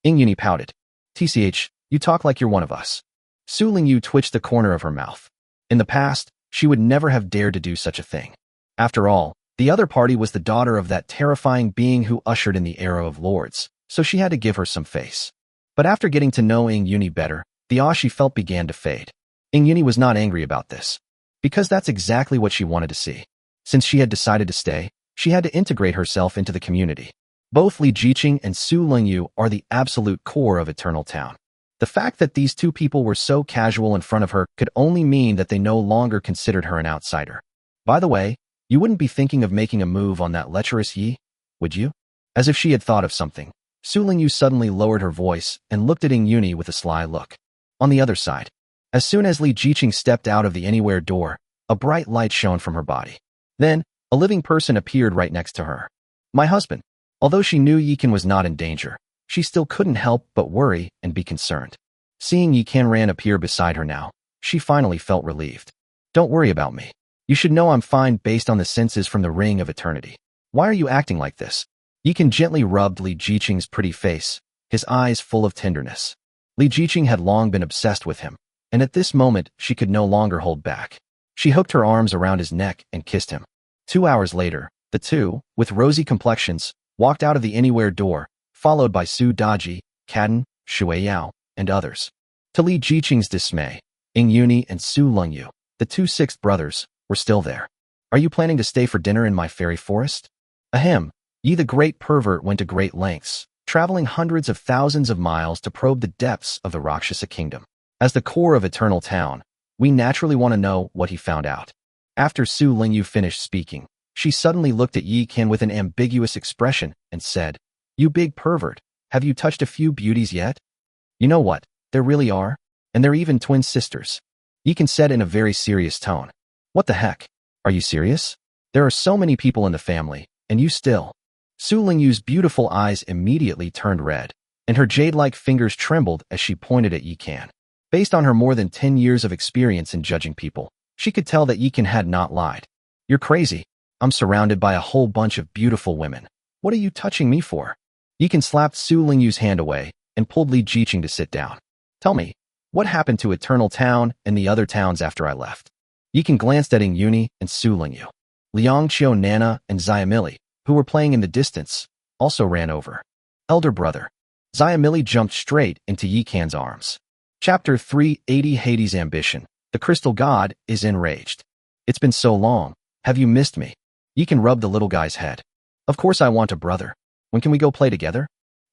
Ying Yuni pouted. TCH, you talk like you're one of us. Su Lingyu twitched the corner of her mouth. In the past, she would never have dared to do such a thing. After all, the other party was the daughter of that terrifying being who ushered in the era of lords, so she had to give her some face. But after getting to know Ying Yuni better, the awe she felt began to fade. Ying Yuni was not angry about this, because that's exactly what she wanted to see. Since she had decided to stay, she had to integrate herself into the community. Both Li Jiqing and Su Lingyu are the absolute core of Eternal Town. The fact that these two people were so casual in front of her could only mean that they no longer considered her an outsider. By the way, you wouldn't be thinking of making a move on that lecherous Yi, would you? As if she had thought of something, Su Lingyu suddenly lowered her voice and looked at Ying Yuni with a sly look. On the other side, as soon as Li Jiqing stepped out of the anywhere door, a bright light shone from her body. Then, a living person appeared right next to her. My husband. Although she knew Yi Can was not in danger, she still couldn't help but worry and be concerned. Seeing Yi Can appear beside her now, she finally felt relieved. Don't worry about me. You should know I'm fine based on the senses from the Ring of Eternity. Why are you acting like this? Yi Can gently rubbed Li Jiqing's pretty face, his eyes full of tenderness. Li Jiqing had long been obsessed with him, and at this moment she could no longer hold back. She hooked her arms around his neck and kissed him. 2 hours later, the two, with rosy complexions, walked out of the anywhere door, followed by Su Daji, Kaden, Shui Yao, and others. To Li Jiqing's dismay, Ying Yuni and Su Lingyu, the two sixth brothers, were still there. Are you planning to stay for dinner in my fairy forest? Ahem, Yi the great pervert went to great lengths, traveling hundreds of thousands of miles to probe the depths of the Rakshasa kingdom. As the core of Eternal Town, we naturally want to know what he found out. After Su Lingyu finished speaking, she suddenly looked at Yi Can with an ambiguous expression and said, You big pervert, have you touched a few beauties yet? You know what, there really are, and they're even twin sisters. Yi Can said in a very serious tone. What the heck? Are you serious? There are so many people in the family, and you still. Su Lingyu's beautiful eyes immediately turned red, and her jade-like fingers trembled as she pointed at Yi Can. Based on her more than 10 years of experience in judging people, she could tell that Yi Can had not lied. You're crazy. I'm surrounded by a whole bunch of beautiful women. What are you touching me for? Yikan slapped Su Lingyu's hand away and pulled Li Jiqing to sit down. Tell me, what happened to Eternal Town and the other towns after I left? Yikan glanced at Ing Yuni and Su Lingyu. Liang Qiu Nana and Xiamili, who were playing in the distance, also ran over. Elder brother. Xiamili jumped straight into Yikan's arms. Chapter 380 Hades' Ambition. The Crystal God is enraged. It's been so long. Have you missed me? Yikan rubbed the little guy's head. Of course I want a brother. When can we go play together?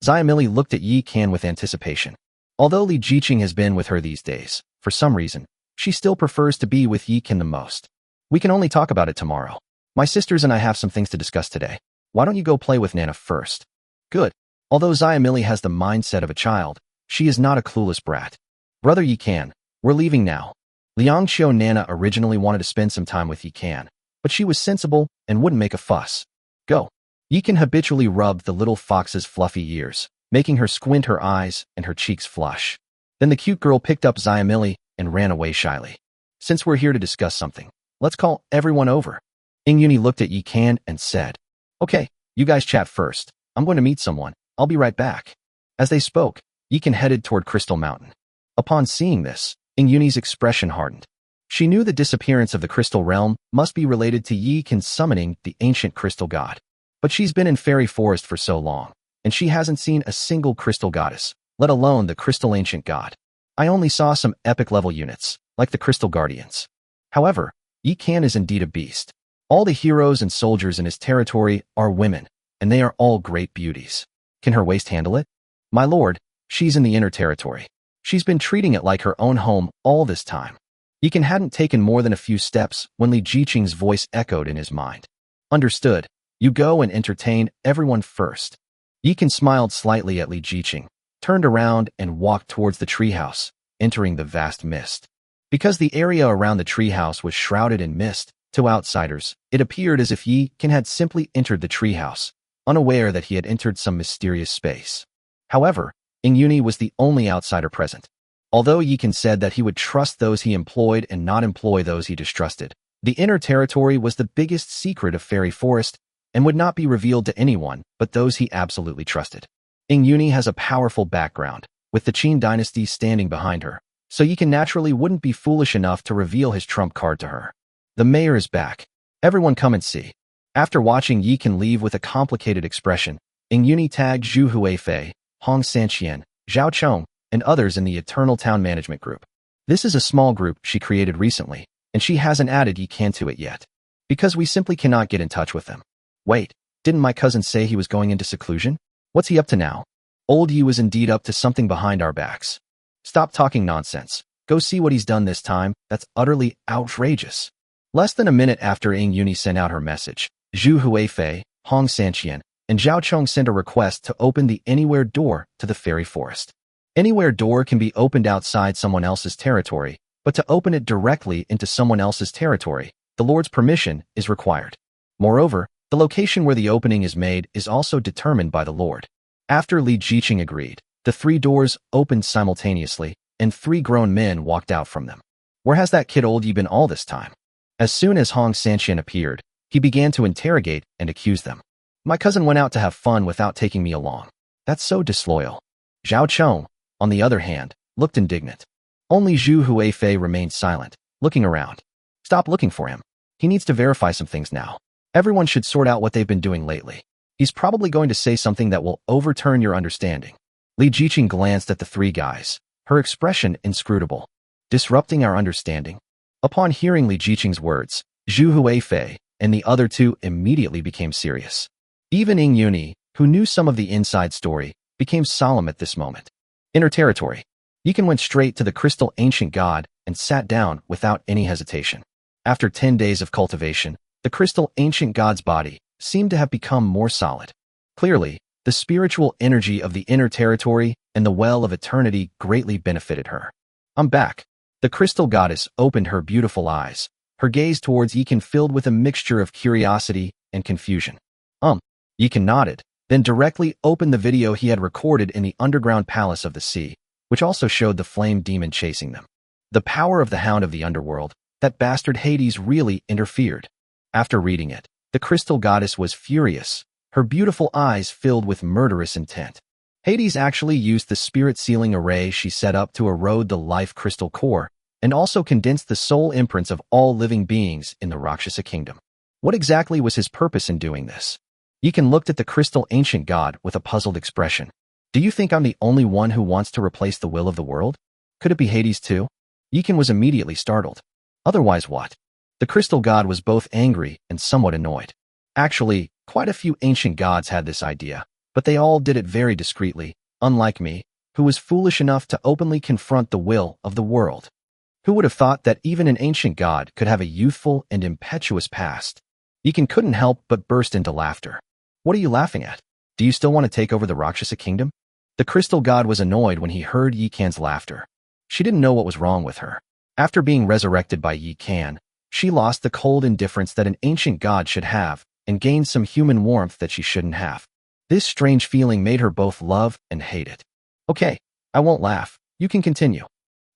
Xiamili looked at Yikan with anticipation. Although Li Jiqing has been with her these days, for some reason, she still prefers to be with Yikan the most. We can only talk about it tomorrow. My sisters and I have some things to discuss today. Why don't you go play with Nana first? Good. Although Xiamili has the mindset of a child, she is not a clueless brat. Brother Yikan, we're leaving now. Liang Qiu Nana originally wanted to spend some time with Yikan, but she was sensible and wouldn't make a fuss. Go. Yikan habitually rubbed the little fox's fluffy ears, making her squint her eyes and her cheeks flush. Then the cute girl picked up Xiamili and ran away shyly. Since we're here to discuss something, let's call everyone over. Ing Yuni looked at Yikan and said, Okay, you guys chat first. I'm going to meet someone. I'll be right back. As they spoke, Yikan headed toward Crystal Mountain. Upon seeing this, Ing Yuni's expression hardened. She knew the disappearance of the Crystal Realm must be related to Yikan summoning the ancient Crystal God. But she's been in Fairy Forest for so long, and she hasn't seen a single Crystal Goddess, let alone the Crystal Ancient God. I only saw some epic level units, like the Crystal Guardians. However, Yikan is indeed a beast. All the heroes and soldiers in his territory are women, and they are all great beauties. Can her waist handle it? My lord, she's in the inner territory. She's been treating it like her own home all this time. Yikan hadn't taken more than a few steps when Li Jiqing's voice echoed in his mind. Understood. You go and entertain everyone first. Yikan smiled slightly at Li Jiqing, turned around and walked towards the treehouse, entering the vast mist. Because the area around the treehouse was shrouded in mist, to outsiders, it appeared as if Yikan had simply entered the treehouse, unaware that he had entered some mysterious space. However, Ing Yuni was the only outsider present. Although Yikan said that he would trust those he employed and not employ those he distrusted, the inner territory was the biggest secret of Fairy Forest and would not be revealed to anyone but those he absolutely trusted. Ing Yuni has a powerful background, with the Qin dynasty standing behind her, so Yikan naturally wouldn't be foolish enough to reveal his trump card to her. The mayor is back. Everyone come and see. After watching Yikan leave with a complicated expression, Ing Yuni tagged Zhu Huifei, Hong Sanqian, Zhao Chong, and others in the Eternal Town Management Group. This is a small group she created recently, and she hasn't added Yikan to it yet, because we simply cannot get in touch with them. Wait, didn't my cousin say he was going into seclusion? What's he up to now? Old Yi was indeed up to something behind our backs. Stop talking nonsense. Go see what he's done this time. That's utterly outrageous. Less than a minute after Ing Yuni sent out her message, Zhu Huifei, Hong Sanqian, and Zhao Chong sent a request to open the Anywhere door to the Fairy Forest. Anywhere door can be opened outside someone else's territory, but to open it directly into someone else's territory, the Lord's permission is required. Moreover, the location where the opening is made is also determined by the Lord. After Li Jiqing agreed, the 3 doors opened simultaneously, and 3 grown men walked out from them. Where has that kid Old Yi been all this time? As soon as Hong Sanqian appeared, he began to interrogate and accuse them. My cousin went out to have fun without taking me along. That's so disloyal. Zhao Chong, on the other hand, looked indignant. Only Zhu Huifei remained silent, looking around. Stop looking for him. He needs to verify some things now. Everyone should sort out what they've been doing lately. He's probably going to say something that will overturn your understanding. Li Jiqing glanced at the 3 guys, her expression inscrutable. Disrupting our understanding? Upon hearing Li Jiqing's words, Zhu Huifei and the other 2 immediately became serious. Even Ing Yuni, who knew some of the inside story, became solemn at this moment. Inner territory. Yikan went straight to the Crystal Ancient God and sat down without any hesitation. After 10 days of cultivation, the Crystal Ancient God's body seemed to have become more solid. Clearly, the spiritual energy of the inner territory and the well of eternity greatly benefited her. I'm back. The Crystal Goddess opened her beautiful eyes, her gaze towards Yikan filled with a mixture of curiosity and confusion. Yikan nodded, then directly opened the video he had recorded in the underground palace of the sea, which also showed the flame demon chasing them. The power of the Hound of the Underworld, that bastard Hades really interfered. After reading it, the Crystal Goddess was furious, her beautiful eyes filled with murderous intent. Hades actually used the spirit sealing array she set up to erode the life crystal core, and also condensed the soul imprints of all living beings in the Rakshasa kingdom. What exactly was his purpose in doing this? Yikan looked at the crystal ancient god with a puzzled expression. Do you think I'm the only one who wants to replace the will of the world? Could it be Hades too? Yikan was immediately startled. Otherwise what? The crystal god was both angry and somewhat annoyed. Actually, quite a few ancient gods had this idea, but they all did it very discreetly, unlike me, who was foolish enough to openly confront the will of the world. Who would have thought that even an ancient god could have a youthful and impetuous past? Yikan couldn't help but burst into laughter. What are you laughing at? Do you still want to take over the Rakshasa kingdom? The crystal god was annoyed when he heard Yikan's laughter. She didn't know what was wrong with her. After being resurrected by Yikan, she lost the cold indifference that an ancient god should have and gained some human warmth that she shouldn't have. This strange feeling made her both love and hate it. Okay, I won't laugh. You can continue.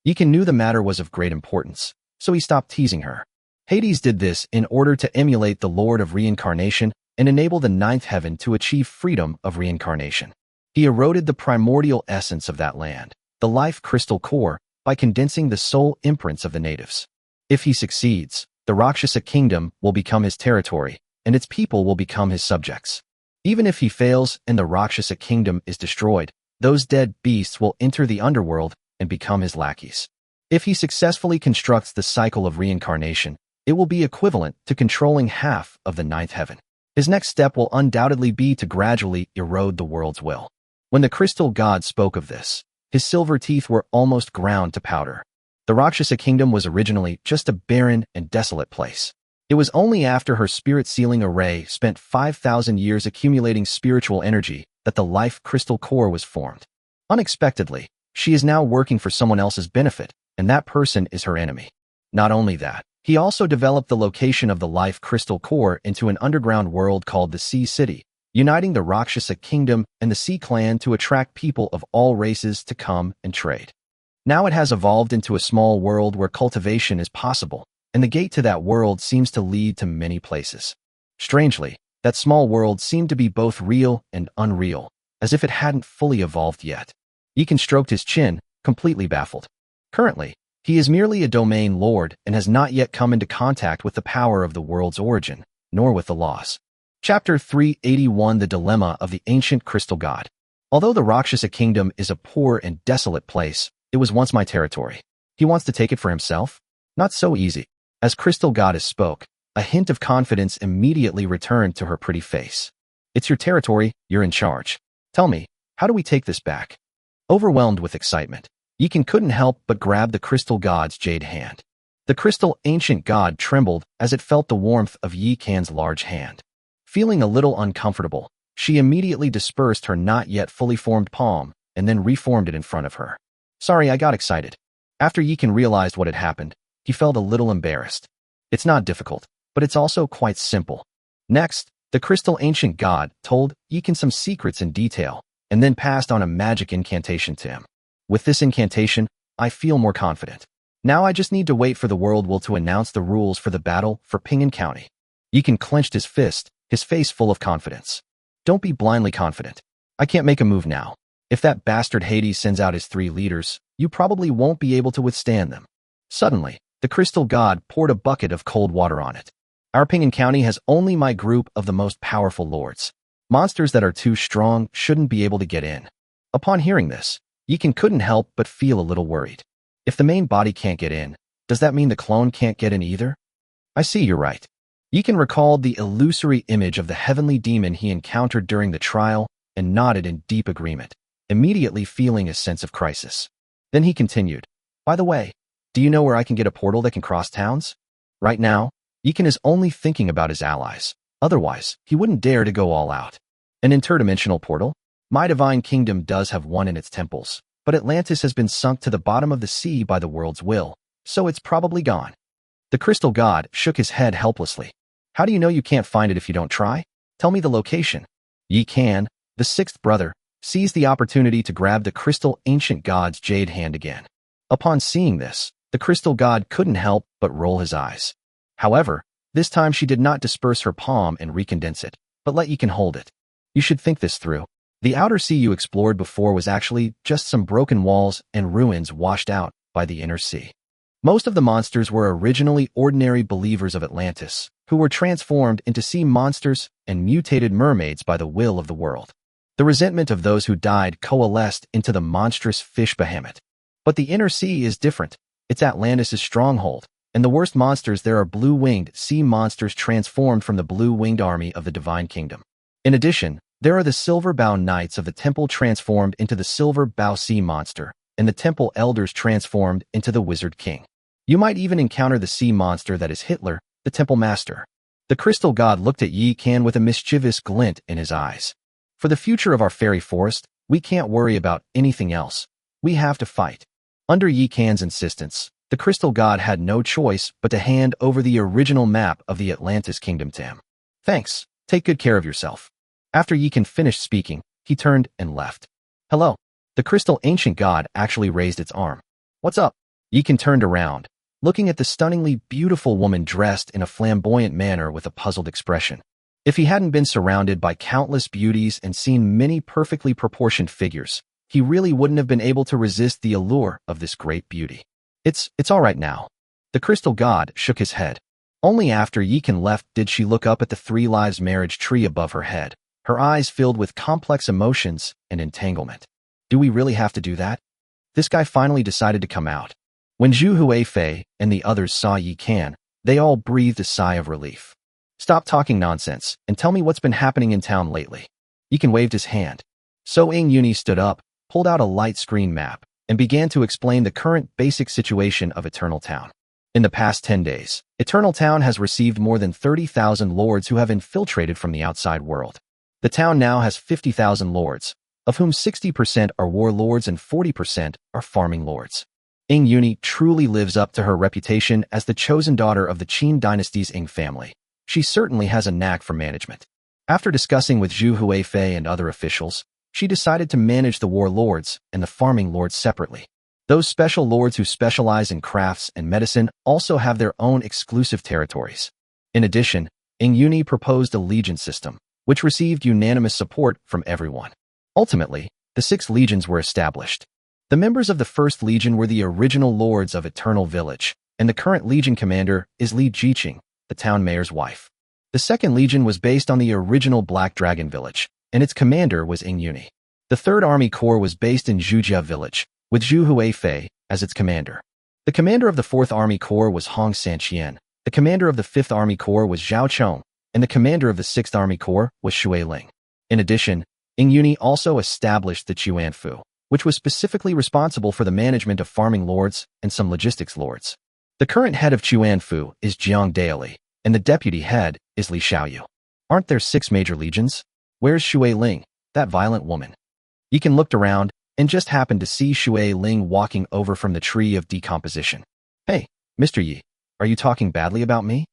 Yikan knew the matter was of great importance, so he stopped teasing her. Hades did this in order to emulate the Lord of Reincarnation and enable the ninth heaven to achieve freedom of reincarnation. He eroded the primordial essence of that land, the life crystal core, by condensing the soul imprints of the natives. If he succeeds, the Rakshasa kingdom will become his territory, and its people will become his subjects. Even if he fails and the Rakshasa kingdom is destroyed, those dead beasts will enter the underworld and become his lackeys. If he successfully constructs the cycle of reincarnation, it will be equivalent to controlling half of the ninth heaven. His next step will undoubtedly be to gradually erode the world's will. When the crystal god spoke of this, his silver teeth were almost ground to powder. The Rakshasa kingdom was originally just a barren and desolate place. It was only after her spirit-sealing array spent 5,000 years accumulating spiritual energy that the life crystal core was formed. Unexpectedly, she is now working for someone else's benefit, and that person is her enemy. Not only that, he also developed the location of the life crystal core into an underground world called the Sea City, uniting the Rakshasa kingdom and the Sea clan to attract people of all races to come and trade. Now it has evolved into a small world where cultivation is possible, and the gate to that world seems to lead to many places. Strangely, that small world seemed to be both real and unreal, as if it hadn't fully evolved yet. Yikan stroked his chin, completely baffled. Currently, he is merely a domain lord and has not yet come into contact with the power of the world's origin, nor with the laws. Chapter 381 The Dilemma of the Ancient Crystal God. Although the Rakshasa kingdom is a poor and desolate place, it was once my territory. He wants to take it for himself? Not so easy. As Crystal Goddess spoke, a hint of confidence immediately returned to her pretty face. It's your territory, you're in charge. Tell me, how do we take this back? Overwhelmed with excitement, Yikan couldn't help but grab the crystal god's jade hand. The crystal ancient god trembled as it felt the warmth of Yikan's large hand. Feeling a little uncomfortable, she immediately dispersed her not yet fully formed palm and then reformed it in front of her. Sorry, I got excited. After Yikan realized what had happened, he felt a little embarrassed. It's not difficult, but it's also quite simple. Next, the crystal ancient god told Yikan some secrets in detail, and then passed on a magic incantation to him. With this incantation, I feel more confident. Now I just need to wait for the world will to announce the rules for the battle for Pingan County. Yikan clenched his fist, his face full of confidence. Don't be blindly confident. I can't make a move now. If that bastard Hades sends out his 3 leaders, you probably won't be able to withstand them. Suddenly, the crystal god poured a bucket of cold water on it. Our Pingan County has only my group of the most powerful lords. Monsters that are too strong shouldn't be able to get in. Upon hearing this, Yikan couldn't help but feel a little worried. If the main body can't get in, does that mean the clone can't get in either? I see you're right. Yikan recalled the illusory image of the heavenly demon he encountered during the trial and nodded in deep agreement, immediately feeling a sense of crisis. Then he continued, By the way, do you know where I can get a portal that can cross towns? Right now, Yikan is only thinking about his allies. Otherwise, he wouldn't dare to go all out. An interdimensional portal? My divine kingdom does have one in its temples, but Atlantis has been sunk to the bottom of the sea by the world's will, so it's probably gone. The crystal god shook his head helplessly. How do you know you can't find it if you don't try? Tell me the location. Yikan, the 6th brother, seized the opportunity to grab the crystal ancient god's jade hand again. Upon seeing this, the crystal god couldn't help but roll his eyes. However, this time she did not disperse her palm and recondense it, but let Yikan hold it. You should think this through. The outer sea you explored before was actually just some broken walls and ruins washed out by the inner sea. Most of the monsters were originally ordinary believers of Atlantis, who were transformed into sea monsters and mutated mermaids by the will of the world. The resentment of those who died coalesced into the monstrous fish behemoth. But the inner sea is different. It's Atlantis' stronghold, and the worst monsters there are blue-winged sea monsters transformed from the blue-winged army of the Divine Kingdom. In addition, there are the silver-bow knights of the temple transformed into the silver-bow sea monster, and the temple elders transformed into the wizard king. You might even encounter the sea monster that is Hitler, the temple master. The crystal god looked at Yi Kan with a mischievous glint in his eyes. For the future of our fairy forest, we can't worry about anything else. We have to fight. Under Yi Kan's insistence, the crystal god had no choice but to hand over the original map of the Atlantis kingdom to him. Thanks. Take good care of yourself. After Yi Kan finished speaking, he turned and left. Hello. The crystal ancient god actually raised its arm. What's up? Yi Kan turned around, looking at the stunningly beautiful woman dressed in a flamboyant manner with a puzzled expression. If he hadn't been surrounded by countless beauties and seen many perfectly proportioned figures, he really wouldn't have been able to resist the allure of this great beauty. It's all right now. The crystal god shook his head. Only after Yi Kan left did she look up at the Three Lives marriage tree above her head, her eyes filled with complex emotions and entanglement. Do we really have to do that? This guy finally decided to come out. When Zhu Huifei and the others saw Yi Kan, they all breathed a sigh of relief. Stop talking nonsense and tell me what's been happening in town lately. Yi Kan waved his hand. So Ing Yuni stood up, pulled out a light screen map, and began to explain the current basic situation of Eternal Town. In the past 10 days, Eternal Town has received more than 30,000 lords who have infiltrated from the outside world. The town now has 50,000 lords, of whom 60% are warlords and 40% are farming lords. Ing Yuni truly lives up to her reputation as the chosen daughter of the Qin dynasty's Ing family. She certainly has a knack for management. After discussing with Zhu Huifei and other officials, she decided to manage the warlords and the farming lords separately. Those special lords who specialize in crafts and medicine also have their own exclusive territories. In addition, Ing Yuni proposed a legion system, which received unanimous support from everyone. Ultimately, the 6 legions were established. The members of the first legion were the original lords of Eternal Village, and the current legion commander is Li Jiqing, the town mayor's wife. The second legion was based on the original Black Dragon Village, and its commander was Ing Yuni. The third army corps was based in Zhujia Village, with Zhu Huifei as its commander. The commander of the fourth army corps was Hong Sanqian, the commander of the fifth army corps was Zhao Chong, and the commander of the sixth army corps was Shui Ling. In addition, Ing Yuni also established the Chuanfu, which was specifically responsible for the management of farming lords and some logistics lords. The current head of Chuanfu is Jiang Daoli, and the deputy head is Li Xiaoyu. Aren't there 6 major legions? Where's Shui Ling, that violent woman? Yi Kan looked around and just happened to see Shui Ling walking over from the tree of decomposition. Hey, Mr. Yi, are you talking badly about me?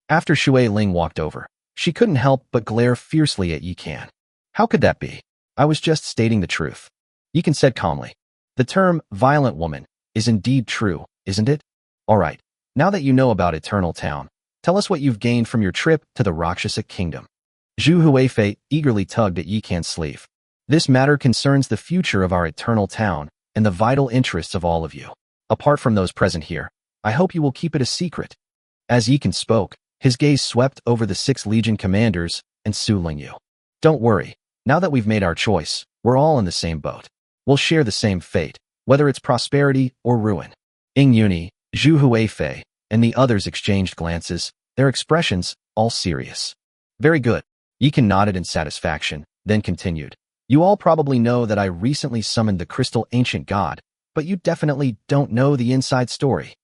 After Shui Ling walked over, she couldn't help but glare fiercely at Yi Kan. How could that be? I was just stating the truth. Yi Kan said calmly. The term violent woman is indeed true, isn't it? All right, now that you know about Eternal Town, tell us what you've gained from your trip to the Rakshasa Kingdom. Zhu Huifei eagerly tugged at Yi Kan's sleeve. This matter concerns the future of our Eternal Town and the vital interests of all of you. Apart from those present here, I hope you will keep it a secret. As Yi Kan spoke, his gaze swept over the 6 legion commanders and Su Lingyu. Don't worry, now that we've made our choice, we're all in the same boat. We'll share the same fate, whether it's prosperity or ruin. Ing Yuni, Zhu Huifei, and the others exchanged glances, their expressions all serious. Very good. Yi Kan nodded in satisfaction, then continued. You all probably know that I recently summoned the crystal ancient god, but you definitely don't know the inside story.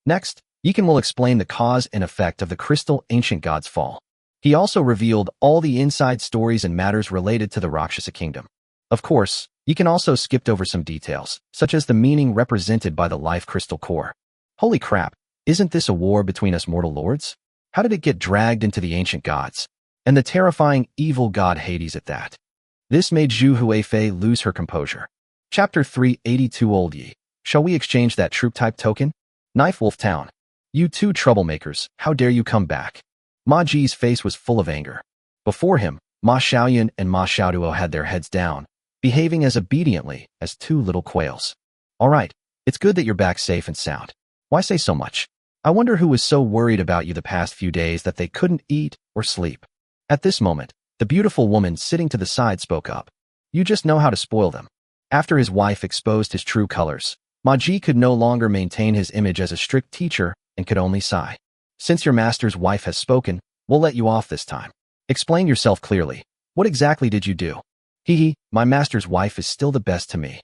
Next, Yi Kan will explain the cause and effect of the crystal ancient god's fall. He also revealed all the inside stories and matters related to the Rakshasa Kingdom. Of course, Yi Kan also skipped over some details, such as the meaning represented by the life crystal core. Holy crap, isn't this a war between us mortal lords? How did it get dragged into the ancient gods? And the terrifying evil god Hades at that. This made Zhu Huifei lose her composure. Chapter 382 Old Yi. Shall we exchange that troop-type token? Knife Wolf Town. You 2 troublemakers, how dare you come back? Ma Ji's face was full of anger. Before him, Ma Xiaoyan and Ma Xiaoduo had their heads down, behaving as obediently as two little quails. All right, it's good that you're back safe and sound. Why say so much? I wonder who was so worried about you the past few days that they couldn't eat or sleep. At this moment, the beautiful woman sitting to the side spoke up. You just know how to spoil them. After his wife exposed his true colors, Ma Ji could no longer maintain his image as a strict teacher and could only sigh. Since your master's wife has spoken, we'll let you off this time. Explain yourself clearly. What exactly did you do? Hee, my master's wife is still the best to me.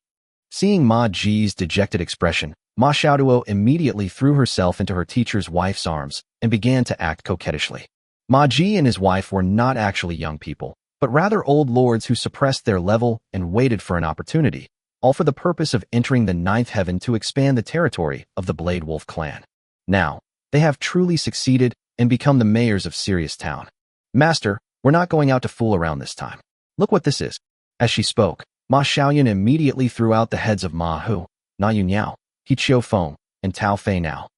Seeing Ma Ji's dejected expression, Ma Xiaoduo immediately threw herself into her teacher's wife's arms and began to act coquettishly. Ma Ji and his wife were not actually young people, but rather old lords who suppressed their level and waited for an opportunity, all for the purpose of entering the ninth heaven to expand the territory of the Blade Wolf clan. Now, they have truly succeeded and become the mayors of Sirius Town. Master, we're not going out to fool around this time. Look what this is. As she spoke, Ma Xiaoyan immediately threw out the heads of Ma Hu, Na Yunyao, He Chiu Feng, and Tao Fei Now.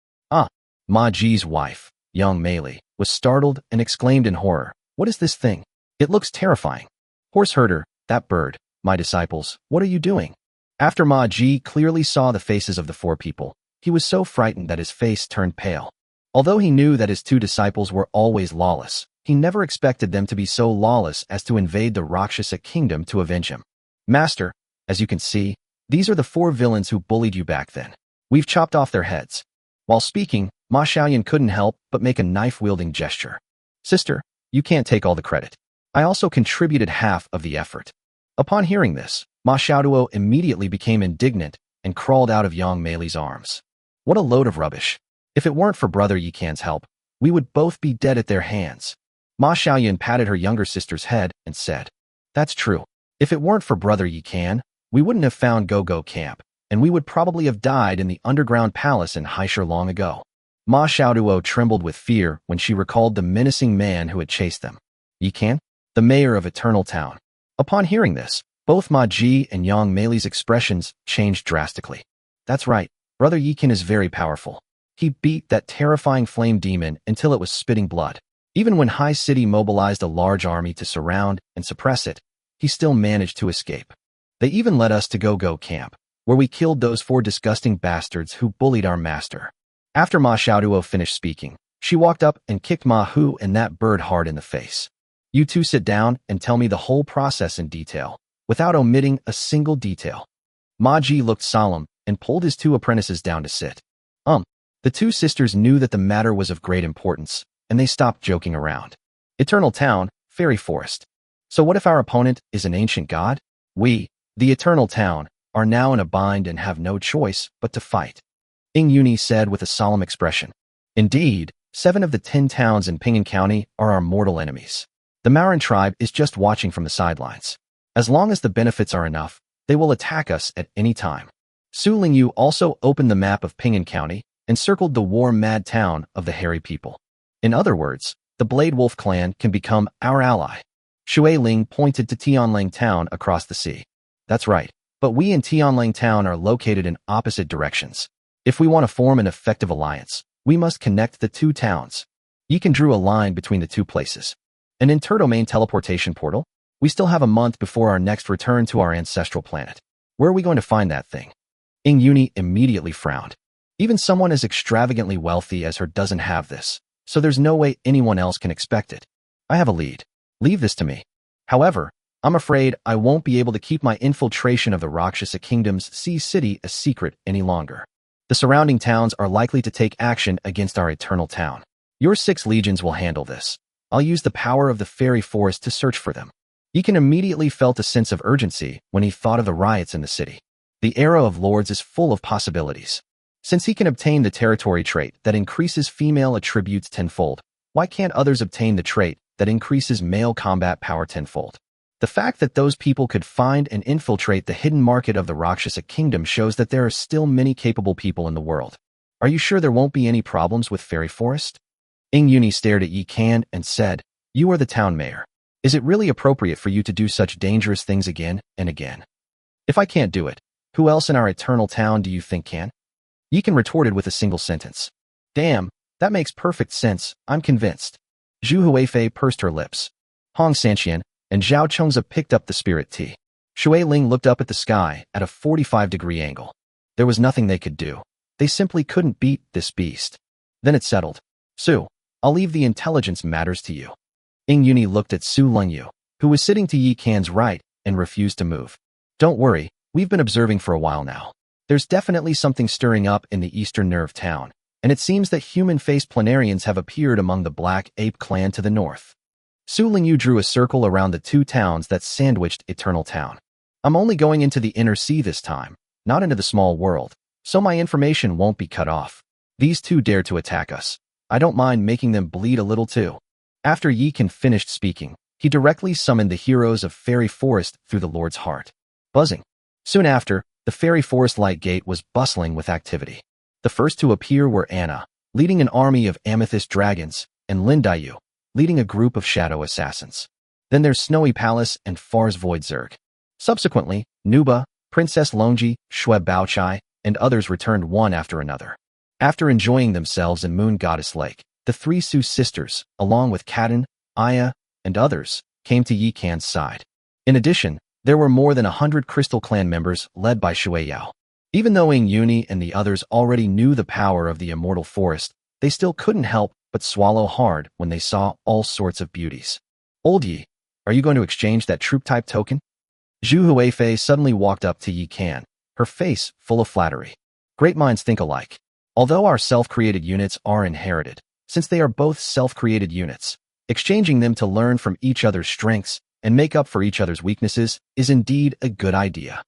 Ma Ji's wife, young Mei Li, was startled and exclaimed in horror, what is this thing? It looks terrifying. Horse herder, that bird, my disciples, what are you doing? After Ma Ji clearly saw the faces of the four people, he was so frightened that his face turned pale. Although he knew that his two disciples were always lawless, he never expected them to be so lawless as to invade the Rakshasa kingdom to avenge him. Master, as you can see, these are the four villains who bullied you back then. We've chopped off their heads. While speaking, Ma Xiaoyan couldn't help but make a knife-wielding gesture. Sister, you can't take all the credit. I also contributed half of the effort. Upon hearing this, Ma Xiaoduo immediately became indignant and crawled out of Yang Meili's arms. What a load of rubbish. If it weren't for Brother Yikan's help, we would both be dead at their hands. Ma Xiaoyan patted her younger sister's head and said, That's true. If it weren't for Brother Yikan, we wouldn't have found Go-Go Camp, and we would probably have died in the underground palace in Haishur long ago. Ma Xiaoduo trembled with fear when she recalled the menacing man who had chased them. Yikan, the mayor of Eternal Town. Upon hearing this, both Ma Ji and Yang Meili's expressions changed drastically. That's right, Brother Yikan is very powerful. He beat that terrifying flame demon until it was spitting blood. Even when High City mobilized a large army to surround and suppress it, he still managed to escape. They even led us to Go-Go Camp, where we killed those four disgusting bastards who bullied our master. After Ma Xiaoduo finished speaking, she walked up and kicked Ma Hu and that bird hard in the face. You two sit down and tell me the whole process in detail, without omitting a single detail. Ma Ji looked solemn and pulled his two apprentices down to sit. The two sisters knew that the matter was of great importance, and they stopped joking around. Eternal Town, Fairy Forest. So what if our opponent is an ancient god? We, the Eternal Town, are now in a bind and have no choice but to fight. Ing Yuni said with a solemn expression. Indeed, 7 of the 10 towns in Pingan County are our mortal enemies. The Marin tribe is just watching from the sidelines. As long as the benefits are enough, they will attack us at any time. Su Lingyu also opened the map of Pingan County and circled the war-mad town of the Hairy People. In other words, the Blade Wolf clan can become our ally. Shui Ling pointed to Tianlang Town across the sea. That's right, but we and Tianlang Town are located in opposite directions. If we want to form an effective alliance, we must connect the two towns. Yikan drew a line between the two places. An interdomain teleportation portal? We still have a month before our next return to our ancestral planet. Where are we going to find that thing? Ing Yuni immediately frowned. Even someone as extravagantly wealthy as her doesn't have this, so there's no way anyone else can expect it. I have a lead. Leave this to me. However, I'm afraid I won't be able to keep my infiltration of the Rakshasa Kingdom's Sea City a secret any longer. The surrounding towns are likely to take action against our Eternal Town. Your 6 legions will handle this. I'll use the power of the fairy forest to search for them. Yikan immediately felt a sense of urgency when he thought of the riots in the city. The era of lords is full of possibilities. Since he can obtain the territory trait that increases female attributes tenfold, why can't others obtain the trait that increases male combat power tenfold? The fact that those people could find and infiltrate the hidden market of the Rakshasa Kingdom shows that there are still many capable people in the world. Are you sure there won't be any problems with Fairy Forest? Ing Yuni stared at Yikan and said, You are the town mayor. Is it really appropriate for you to do such dangerous things again and again? If I can't do it, who else in our Eternal Town do you think can? Yikan retorted with a single sentence. Damn, that makes perfect sense, I'm convinced. Zhu Huifei pursed her lips. Hong Sanqian, and Zhao Chongza picked up the spirit tea. Shui Ling looked up at the sky at a 45-degree angle. There was nothing they could do. They simply couldn't beat this beast. Then it settled. Su, I'll leave the intelligence matters to you. Ying Yuni looked at Su Lengyu, who was sitting to Yi Can's right, and refused to move. Don't worry, we've been observing for a while now. There's definitely something stirring up in the eastern nerve town, and it seems that human-faced planarians have appeared among the Black Ape clan to the north. Su Lingyu drew a circle around the two towns that sandwiched Eternal Town. I'm only going into the inner sea this time, not into the small world, so my information won't be cut off. These two dare to attack us. I don't mind making them bleed a little too. After Yi Can finished speaking, he directly summoned the heroes of Fairy Forest through the Lord's heart. Buzzing. Soon after, the Fairy Forest Light Gate was bustling with activity. The first to appear were Anna, leading an army of amethyst dragons, and Lin Dayu, leading a group of shadow assassins. Then there's Snowy Palace and Far's Void Zerg. Subsequently, Nuba, Princess Longji, Shue Baochai, and others returned one after another. After enjoying themselves in Moon Goddess Lake, the three Su sisters, along with Katan, Aya, and others, came to Yi Can's side. In addition, there were more than 100 Crystal Clan members led by Shui Yao. Even though Ying Yuni and the others already knew the power of the Immortal Forest, they still couldn't help but swallow hard when they saw all sorts of beauties. Old Yi, are you going to exchange that troop-type token? Zhu Huifei suddenly walked up to Yi Can, her face full of flattery. Great minds think alike. Although our self-created units are inherited, since they are both self-created units, exchanging them to learn from each other's strengths and make up for each other's weaknesses is indeed a good idea.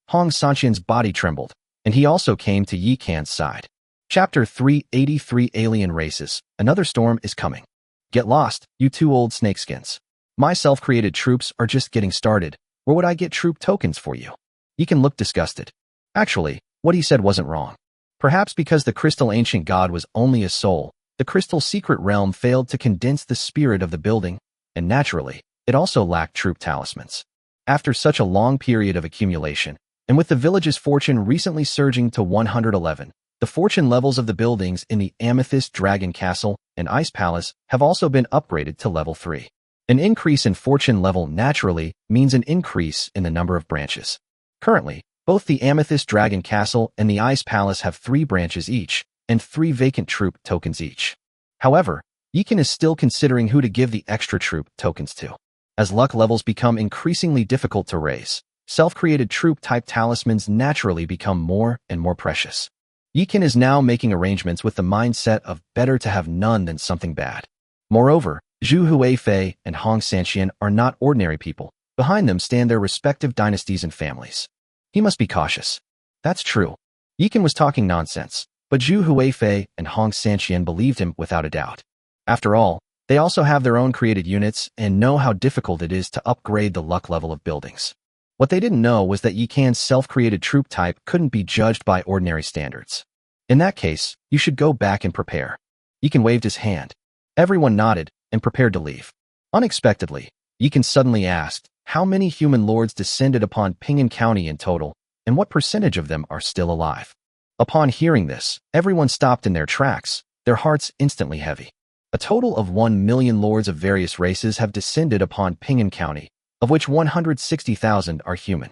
Hong Sanqian's body trembled, and he also came to Yi Can's side. Chapter 383 Alien Races. Another storm is coming. Get lost, you two old snakeskins. My self-created troops are just getting started. Where would I get troop tokens for you? Yi Can looked disgusted. Actually, what he said wasn't wrong. Perhaps because the Crystal Ancient God was only a soul, the Crystal Secret Realm failed to condense the spirit of the building, and naturally, it also lacked troop talismans. After such a long period of accumulation, and with the village's fortune recently surging to 111, the fortune levels of the buildings in the Amethyst Dragon Castle and Ice Palace have also been upgraded to level 3. An increase in fortune level naturally means an increase in the number of branches. Currently, both the Amethyst Dragon Castle and the Ice Palace have 3 branches each, and 3 vacant troop tokens each. However, Yi Can is still considering who to give the extra troop tokens to. As luck levels become increasingly difficult to raise, self-created troop-type talismans naturally become more and more precious. Yi Can is now making arrangements with the mindset of better to have none than something bad. Moreover, Zhu Huifei and Hong Sanqian are not ordinary people. Behind them stand their respective dynasties and families. He must be cautious. That's true. Yi Can was talking nonsense, but Zhu Huifei and Hong Sanqian believed him without a doubt. After all, they also have their own created units and know how difficult it is to upgrade the luck level of buildings. What they didn't know was that Yi Can's self-created troop type couldn't be judged by ordinary standards. In that case, you should go back and prepare. Yi Can waved his hand. Everyone nodded and prepared to leave. Unexpectedly, Yi Can suddenly asked how many human lords descended upon Pingan County in total, and what percentage of them are still alive. Upon hearing this, everyone stopped in their tracks, their hearts instantly heavy. A total of 1 million lords of various races have descended upon Pingan County, of which 160,000 are human.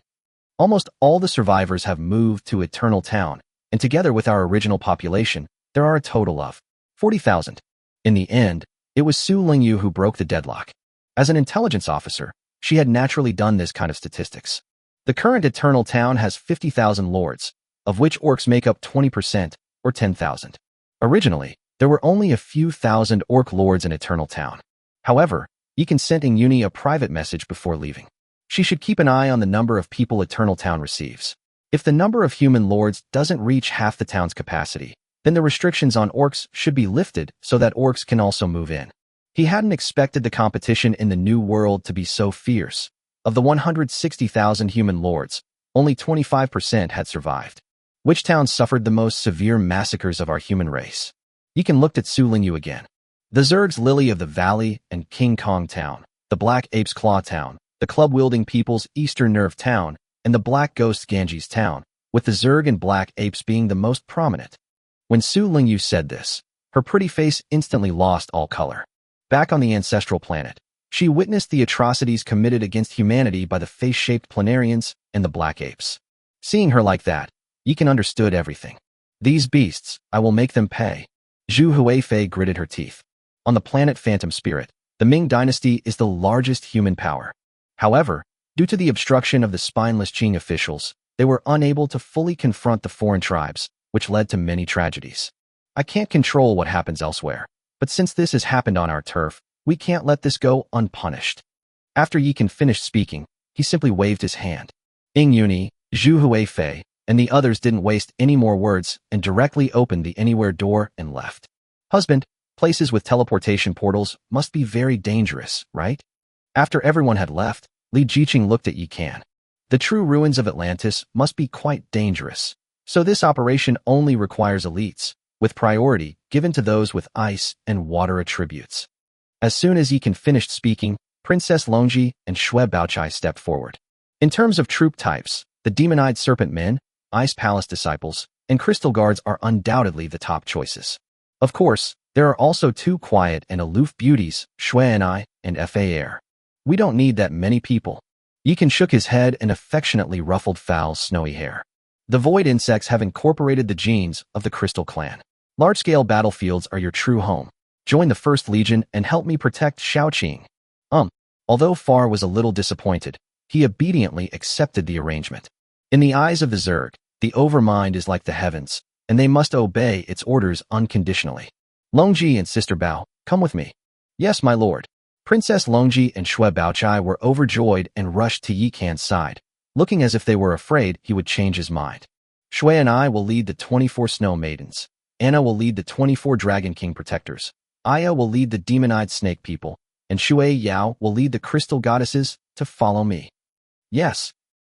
Almost all the survivors have moved to Eternal Town, and together with our original population, there are a total of 40,000. In the end, it was Su Lingyu who broke the deadlock. As an intelligence officer, she had naturally done this kind of statistics. The current Eternal Town has 50,000 lords, of which orcs make up 20%, or 10,000. Originally, there were only a few thousand orc lords in Eternal Town. However, Yi Can sent Ying Yuni a private message before leaving. She should keep an eye on the number of people Eternal Town receives. If the number of human lords doesn't reach half the town's capacity, then the restrictions on orcs should be lifted so that orcs can also move in. He hadn't expected the competition in the new world to be so fierce. Of the 160,000 human lords, only 25% had survived. Which town suffered the most severe massacres of our human race? Yi Can looked at Su Lingyu again. The Zerg's Lily of the Valley and King Kong Town, the Black Ape's Claw Town, the Club-wielding People's Eastern Nerve Town, and the Black Ghost Ganges Town, with the Zerg and Black Apes being the most prominent. When Su Lingyu said this, her pretty face instantly lost all color. Back on the ancestral planet, She witnessed the atrocities committed against humanity by the face-shaped planarians and the black apes. Seeing her like that, Yikan understood everything. These beasts, I will make them pay. Zhu Huifei gritted her teeth. On the planet Phantom Spirit, the Ming dynasty is the largest human power. However, due to the obstruction of the spineless Qing officials, they were unable to fully confront the foreign tribes, which led to many tragedies. I can't control what happens elsewhere, but since this has happened on our turf, we can't let this go unpunished. After Yikan finished speaking, he simply waved his hand. Ing Yuni, Zhu Huifei, and the others didn't waste any more words and directly opened the anywhere door and left. Husband, places with teleportation portals must be very dangerous, right? After everyone had left, Li Jiqing looked at Yikan. The true ruins of Atlantis must be quite dangerous, so this operation only requires elites, with priority given to those with ice and water attributes. As soon as Yikan finished speaking, Princess Longji and Xue Baochai stepped forward. In terms of troop types, the demon-eyed serpent men, Ice Palace disciples, and Crystal Guards are undoubtedly the top choices. Of course, there are also two quiet and aloof beauties, Xue and I, and Fa. We don't need that many people. Yikan shook his head and affectionately ruffled Fowl's snowy hair. The void insects have incorporated the genes of the Crystal Clan. Large-scale battlefields are your true home. Join the First Legion and help me protect Shaoqing. Although Far was a little disappointed, he obediently accepted the arrangement. In the eyes of the Zerg, the Overmind is like the heavens, and they must obey its orders unconditionally. Longji and Sister Bao, come with me. Yes, my lord. Princess Longji and Xue Baochai were overjoyed and rushed to Yikan's side, looking as if they were afraid he would change his mind. Xue and I will lead the 24 Snow Maidens. Anna will lead the 24 Dragon King Protectors. Aya will lead the demon-eyed snake people, and Shui Yao will lead the crystal goddesses to follow me. Yes.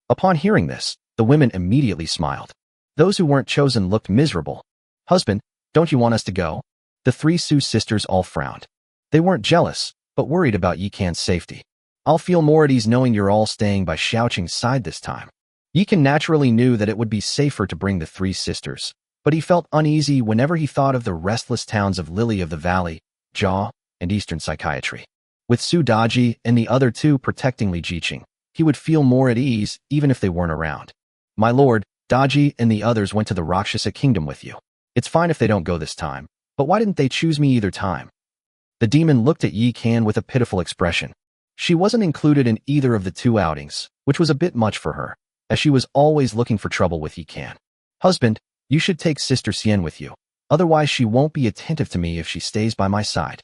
Upon hearing this, the women immediately smiled. Those who weren't chosen looked miserable. Husband, don't you want us to go? The three Su sisters all frowned. They weren't jealous, but worried about Yikan's safety. I'll feel more at ease knowing you're all staying by Shaoqing's side this time. Yikan naturally knew that it would be safer to bring the three sisters, but he felt uneasy whenever he thought of the restless towns of Lily of the Valley, Jia, and Eastern Psychiatry. With Su Daji and the other two protecting Li Jiqing, he would feel more at ease even if they weren't around. My lord, Daji and the others went to the Rakshasa kingdom with you. It's fine if they don't go this time, but why didn't they choose me either time? The demon looked at Yikan with a pitiful expression. She wasn't included in either of the two outings, which was a bit much for her, as she was always looking for trouble with Yikan. Husband, you should take Sister Xian with you. Otherwise she won't be attentive to me if she stays by my side.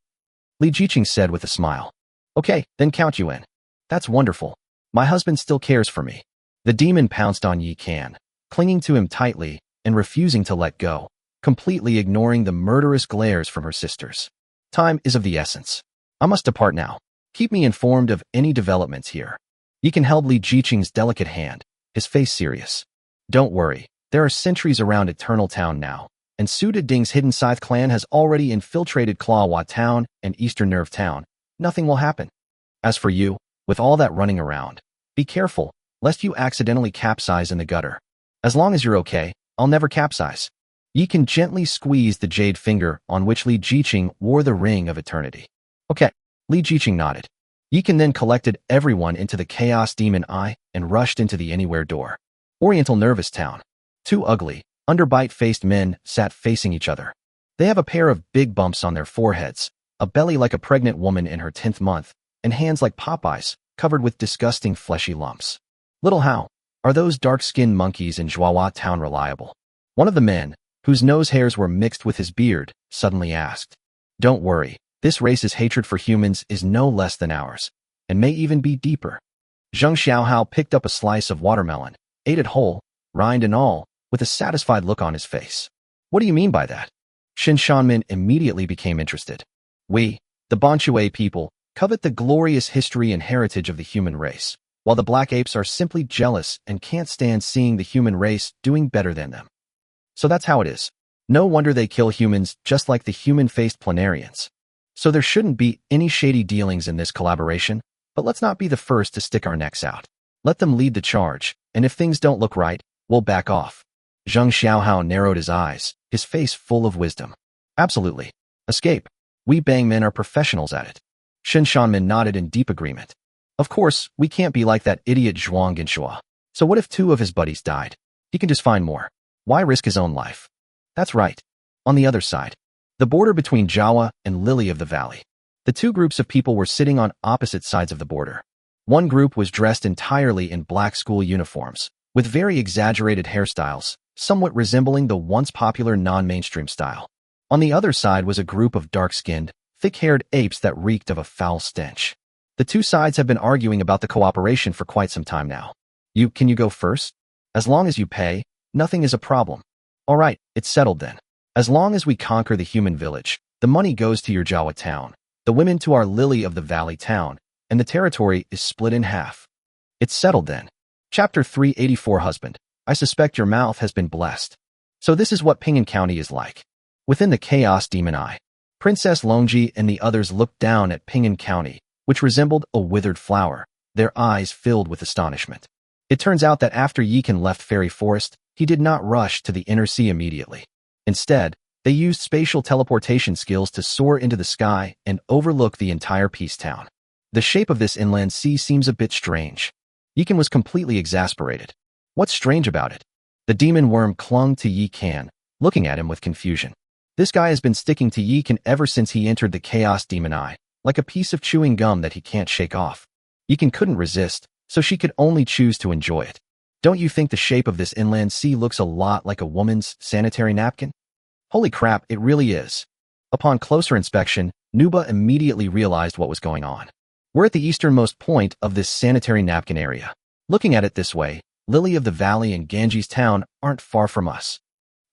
Li Jiqing said with a smile. Okay, then count you in. That's wonderful. My husband still cares for me. The demon pounced on Yikan, clinging to him tightly and refusing to let go, completely ignoring the murderous glares from her sisters. Time is of the essence. I must depart now. Keep me informed of any developments here. Yikan held Li Jiqing's delicate hand, his face serious. Don't worry, there are sentries around Eternal Town now, and Su Ding's hidden Scythe clan has already infiltrated Clawhua Town and Eastern Nerve Town. Nothing will happen. As for you, with all that running around, be careful, lest you accidentally capsize in the gutter. As long as you're okay, I'll never capsize. Yikan gently squeezed the jade finger on which Li Jiqing wore the ring of eternity. Okay, Li Jiqing nodded. Yikan then collected everyone into the Chaos Demon Eye and rushed into the Anywhere door. Oriental Nervous Town. Two ugly, underbite-faced men sat facing each other. They have a pair of big bumps on their foreheads, a belly like a pregnant woman in her 10th month, and hands like Popeyes, covered with disgusting fleshy lumps. Little how, are those dark-skinned monkeys in Zhuahua Town reliable? One of the men, whose nose hairs were mixed with his beard, suddenly asked. Don't worry, this race's hatred for humans is no less than ours, and may even be deeper. Zheng Xiaohao picked up a slice of watermelon, ate it whole, rind and all, with a satisfied look on his face. What do you mean by that? Shin Shanmin immediately became interested. We, the Banchue people, covet the glorious history and heritage of the human race, while the black apes are simply jealous and can't stand seeing the human race doing better than them. So that's how it is. No wonder they kill humans just like the human-faced planarians. So there shouldn't be any shady dealings in this collaboration, but let's not be the first to stick our necks out. Let them lead the charge, and if things don't look right, we'll back off. Zheng Xiaohao narrowed his eyes, his face full of wisdom. Absolutely. Escape. We Bang men are professionals at it. Shen Shanmin nodded in deep agreement. Of course, we can't be like that idiot Zhuang Ginshua. So what if 2 of his buddies died? He can just find more. Why risk his own life? That's right. On the other side, the border between Jawa and Lily of the Valley. The 2 groups of people were sitting on opposite sides of the border. One group was dressed entirely in black school uniforms, with very exaggerated hairstyles, somewhat resembling the once popular non-mainstream style. On the other side was a group of dark-skinned, thick-haired apes that reeked of a foul stench. The 2 sides have been arguing about the cooperation for quite some time now. Can you go first? As long as you pay, nothing is a problem. All right, it's settled then. As long as we conquer the human village, the money goes to your Jawa town, the women to our Lily of the Valley town, and the territory is split in half. It's settled then. Chapter 384 Husband. I suspect your mouth has been blessed. So this is what Pingan County is like. Within the Chaos Demon Eye, Princess Longji and the others looked down at Pingan County, which resembled a withered flower, their eyes filled with astonishment. It turns out that after Yikan left Fairy Forest, he did not rush to the inner sea immediately. Instead, they used spatial teleportation skills to soar into the sky and overlook the entire Peace Town. The shape of this inland sea seems a bit strange. Yikan was completely exasperated. What's strange about it? The demon worm clung to Yikan, looking at him with confusion. This guy has been sticking to Yikan ever since he entered the Chaos Demon Eye, like a piece of chewing gum that he can't shake off. Yikan couldn't resist, so she could only choose to enjoy it. Don't you think the shape of this inland sea looks a lot like a woman's sanitary napkin? Holy crap, it really is. Upon closer inspection, Nuba immediately realized what was going on. We're at the easternmost point of this sanitary napkin area. Looking at it this way, Lily of the Valley and Ganji's town aren't far from us.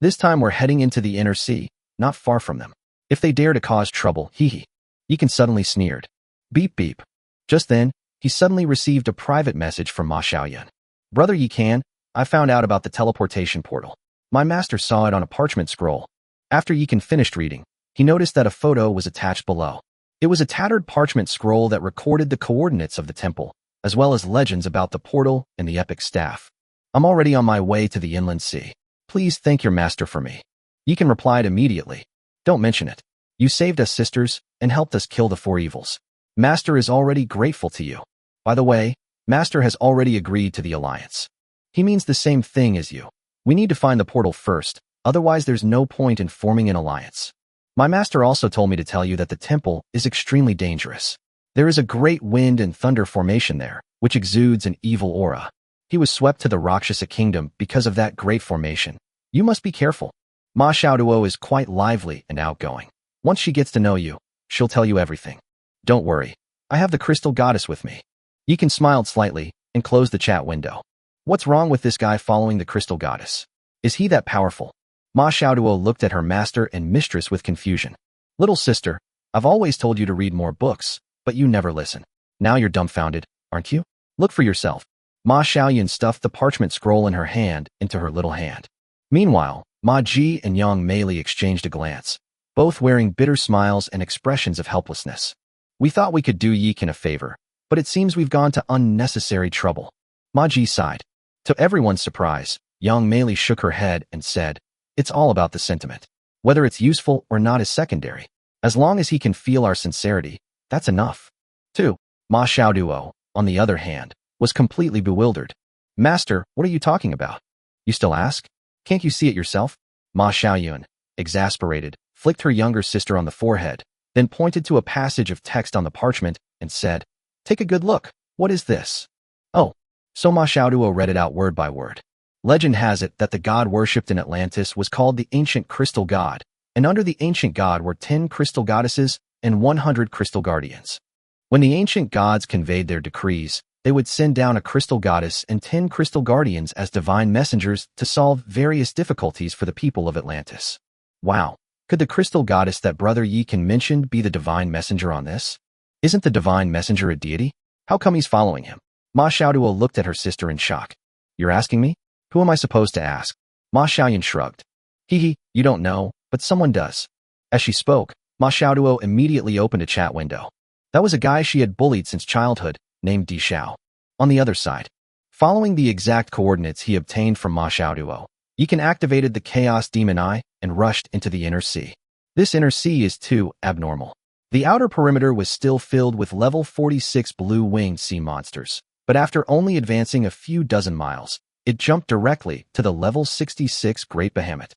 This time we're heading into the inner sea, not far from them. If they dare to cause trouble, hee. Yikan suddenly sneered. Beep beep. Just then, he suddenly received a private message from Ma Xiaoyan. Brother Yikan, I found out about the teleportation portal. My master saw it on a parchment scroll. After Yikan finished reading, he noticed that a photo was attached below. It was a tattered parchment scroll that recorded the coordinates of the temple, as well as legends about the portal and the epic staff. I'm already on my way to the inland sea. Please thank your master for me. Yikan replied immediately. Don't mention it. You saved us sisters and helped us kill the 4 evils. Master is already grateful to you. By the way, Master has already agreed to the alliance. He means the same thing as you. We need to find the portal first, otherwise there's no point in forming an alliance. My master also told me to tell you that the temple is extremely dangerous. There is a great wind and thunder formation there, which exudes an evil aura. He was swept to the Rakshasa kingdom because of that great formation. You must be careful. Ma Xiaoduo is quite lively and outgoing. Once she gets to know you, she'll tell you everything. Don't worry. I have the crystal goddess with me. Yikan smiled slightly and closed the chat window. What's wrong with this guy following the crystal goddess? Is he that powerful? Ma Xiaoduo looked at her master and mistress with confusion. Little sister, I've always told you to read more books, but you never listen. Now you're dumbfounded, aren't you? Look for yourself. Ma Xiaoyan stuffed the parchment scroll in her hand into her little hand. Meanwhile, Ma Ji and Yang Meili exchanged a glance, both wearing bitter smiles and expressions of helplessness. We thought we could do Yikan a favor, but it seems we've gone to unnecessary trouble. Ma Ji sighed. To everyone's surprise, Yang Meili shook her head and said, it's all about the sentiment. Whether it's useful or not is secondary. As long as he can feel our sincerity, that's enough. 2. Ma Xiaoduo, on the other hand, was completely bewildered. Master, what are you talking about? You still ask? Can't you see it yourself? Ma Xiaoyun, exasperated, flicked her younger sister on the forehead, then pointed to a passage of text on the parchment and said, take a good look. What is this? Oh. So Ma Xiaoduo read it out word by word. Legend has it that the god worshipped in Atlantis was called the Ancient Crystal God, and under the Ancient God were 10 crystal goddesses and 100 crystal guardians. When the ancient gods conveyed their decrees, they would send down a crystal goddess and 10 crystal guardians as divine messengers to solve various difficulties for the people of Atlantis. Wow, could the crystal goddess that Brother Yikan mentioned be the divine messenger on this? Isn't the divine messenger a deity? How come he's following him? Ma Xiaoduo looked at her sister in shock. You're asking me? Who am I supposed to ask? Ma Xiaoyan shrugged. Hee, you don't know, but someone does. As she spoke, Ma Xiaoduo immediately opened a chat window. That was a guy she had bullied since childhood, named Di Xiao. On the other side, following the exact coordinates he obtained from Ma Xiaoduo, Yikan activated the Chaos Demon Eye and rushed into the inner sea. This inner sea is too abnormal. The outer perimeter was still filled with level 46 blue-winged sea monsters, but after only advancing a few dozen miles, it jumped directly to the level 66 great behemoth.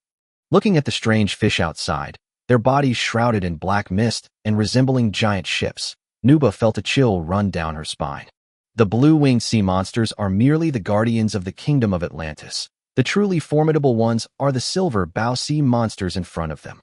Looking at the strange fish outside, their bodies shrouded in black mist and resembling giant ships, Nuba felt a chill run down her spine. The blue-winged sea monsters are merely the guardians of the kingdom of Atlantis. The truly formidable ones are the silver bow sea monsters in front of them.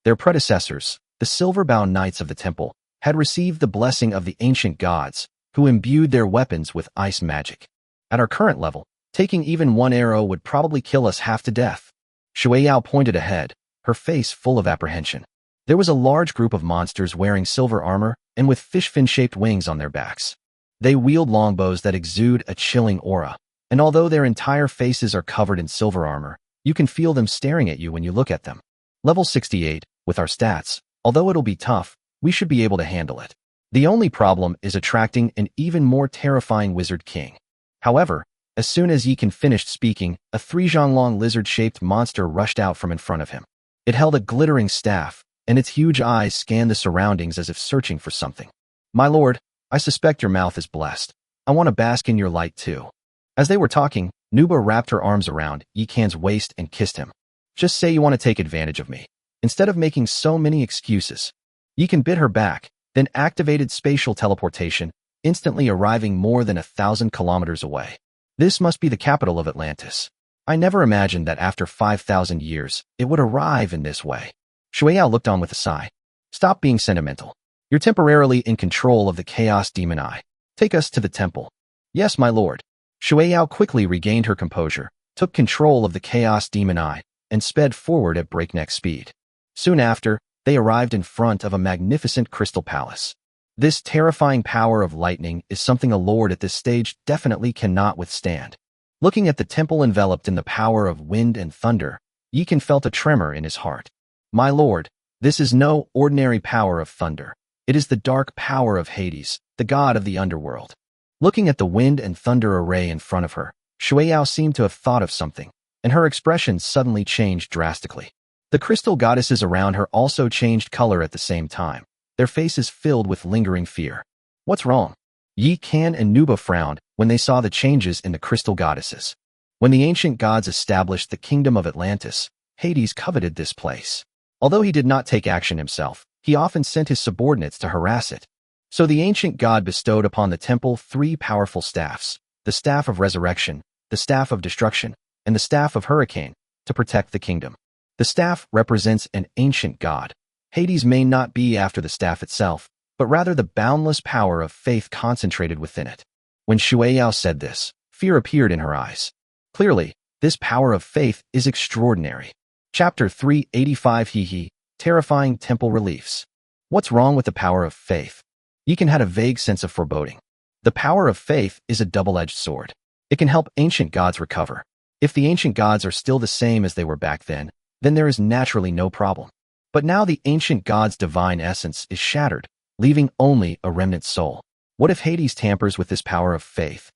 Their predecessors, the silver bow knights of the temple, had received the blessing of the ancient gods, who imbued their weapons with ice magic. At our current level, taking even one arrow would probably kill us half to death. Shueiyao pointed ahead, her face full of apprehension. There was a large group of monsters wearing silver armor and with fish fin-shaped wings on their backs. They wield longbows that exude a chilling aura, and although their entire faces are covered in silver armor, you can feel them staring at you when you look at them. Level 68, with our stats, although it'll be tough, we should be able to handle it. The only problem is attracting an even more terrifying wizard king. However, as soon as Yikan finished speaking, a 3-zhang-long lizard-shaped monster rushed out from in front of him. It held a glittering staff, and its huge eyes scanned the surroundings as if searching for something. "My lord, I suspect your mouth is blessed. I want to bask in your light too." As they were talking, Nuba wrapped her arms around Yikan's waist and kissed him. "Just say you want to take advantage of me, instead of making so many excuses." Yikan bit her back, then activated spatial teleportation, instantly arriving more than 1,000 kilometers away. This must be the capital of Atlantis. I never imagined that after 5,000 years, it would arrive in this way. Shueiyao looked on with a sigh. "Stop being sentimental. You're temporarily in control of the Chaos Demon Eye. Take us to the temple." "Yes, my lord." Shueiyao quickly regained her composure, took control of the Chaos Demon Eye, and sped forward at breakneck speed. Soon after, they arrived in front of a magnificent crystal palace. This terrifying power of lightning is something a lord at this stage definitely cannot withstand. Looking at the temple enveloped in the power of wind and thunder, Yikan felt a tremor in his heart. "My lord, this is no ordinary power of thunder. It is the dark power of Hades, the god of the underworld." Looking at the wind and thunder array in front of her, Shueiyao seemed to have thought of something, and her expression suddenly changed drastically. The crystal goddesses around her also changed color at the same time, their faces filled with lingering fear. "What's wrong?" Yikan and Nuba frowned when they saw the changes in the crystal goddesses. When the ancient gods established the kingdom of Atlantis, Hades coveted this place. Although he did not take action himself, he often sent his subordinates to harass it. So the ancient god bestowed upon the temple 3 powerful staffs, the staff of resurrection, the staff of destruction, and the staff of hurricane, to protect the kingdom. The staff represents an ancient god. Hades may not be after the staff itself, but rather the boundless power of faith concentrated within it. When Shueiyao said this, fear appeared in her eyes. Clearly, this power of faith is extraordinary. Chapter 385 Terrifying Temple Reliefs. What's wrong with the power of faith? Yikan had a vague sense of foreboding. The power of faith is a double-edged sword. It can help ancient gods recover. If the ancient gods are still the same as they were back then there is naturally no problem. But now the ancient god's divine essence is shattered, leaving only a remnant soul. What if Hades tampers with this power of faith?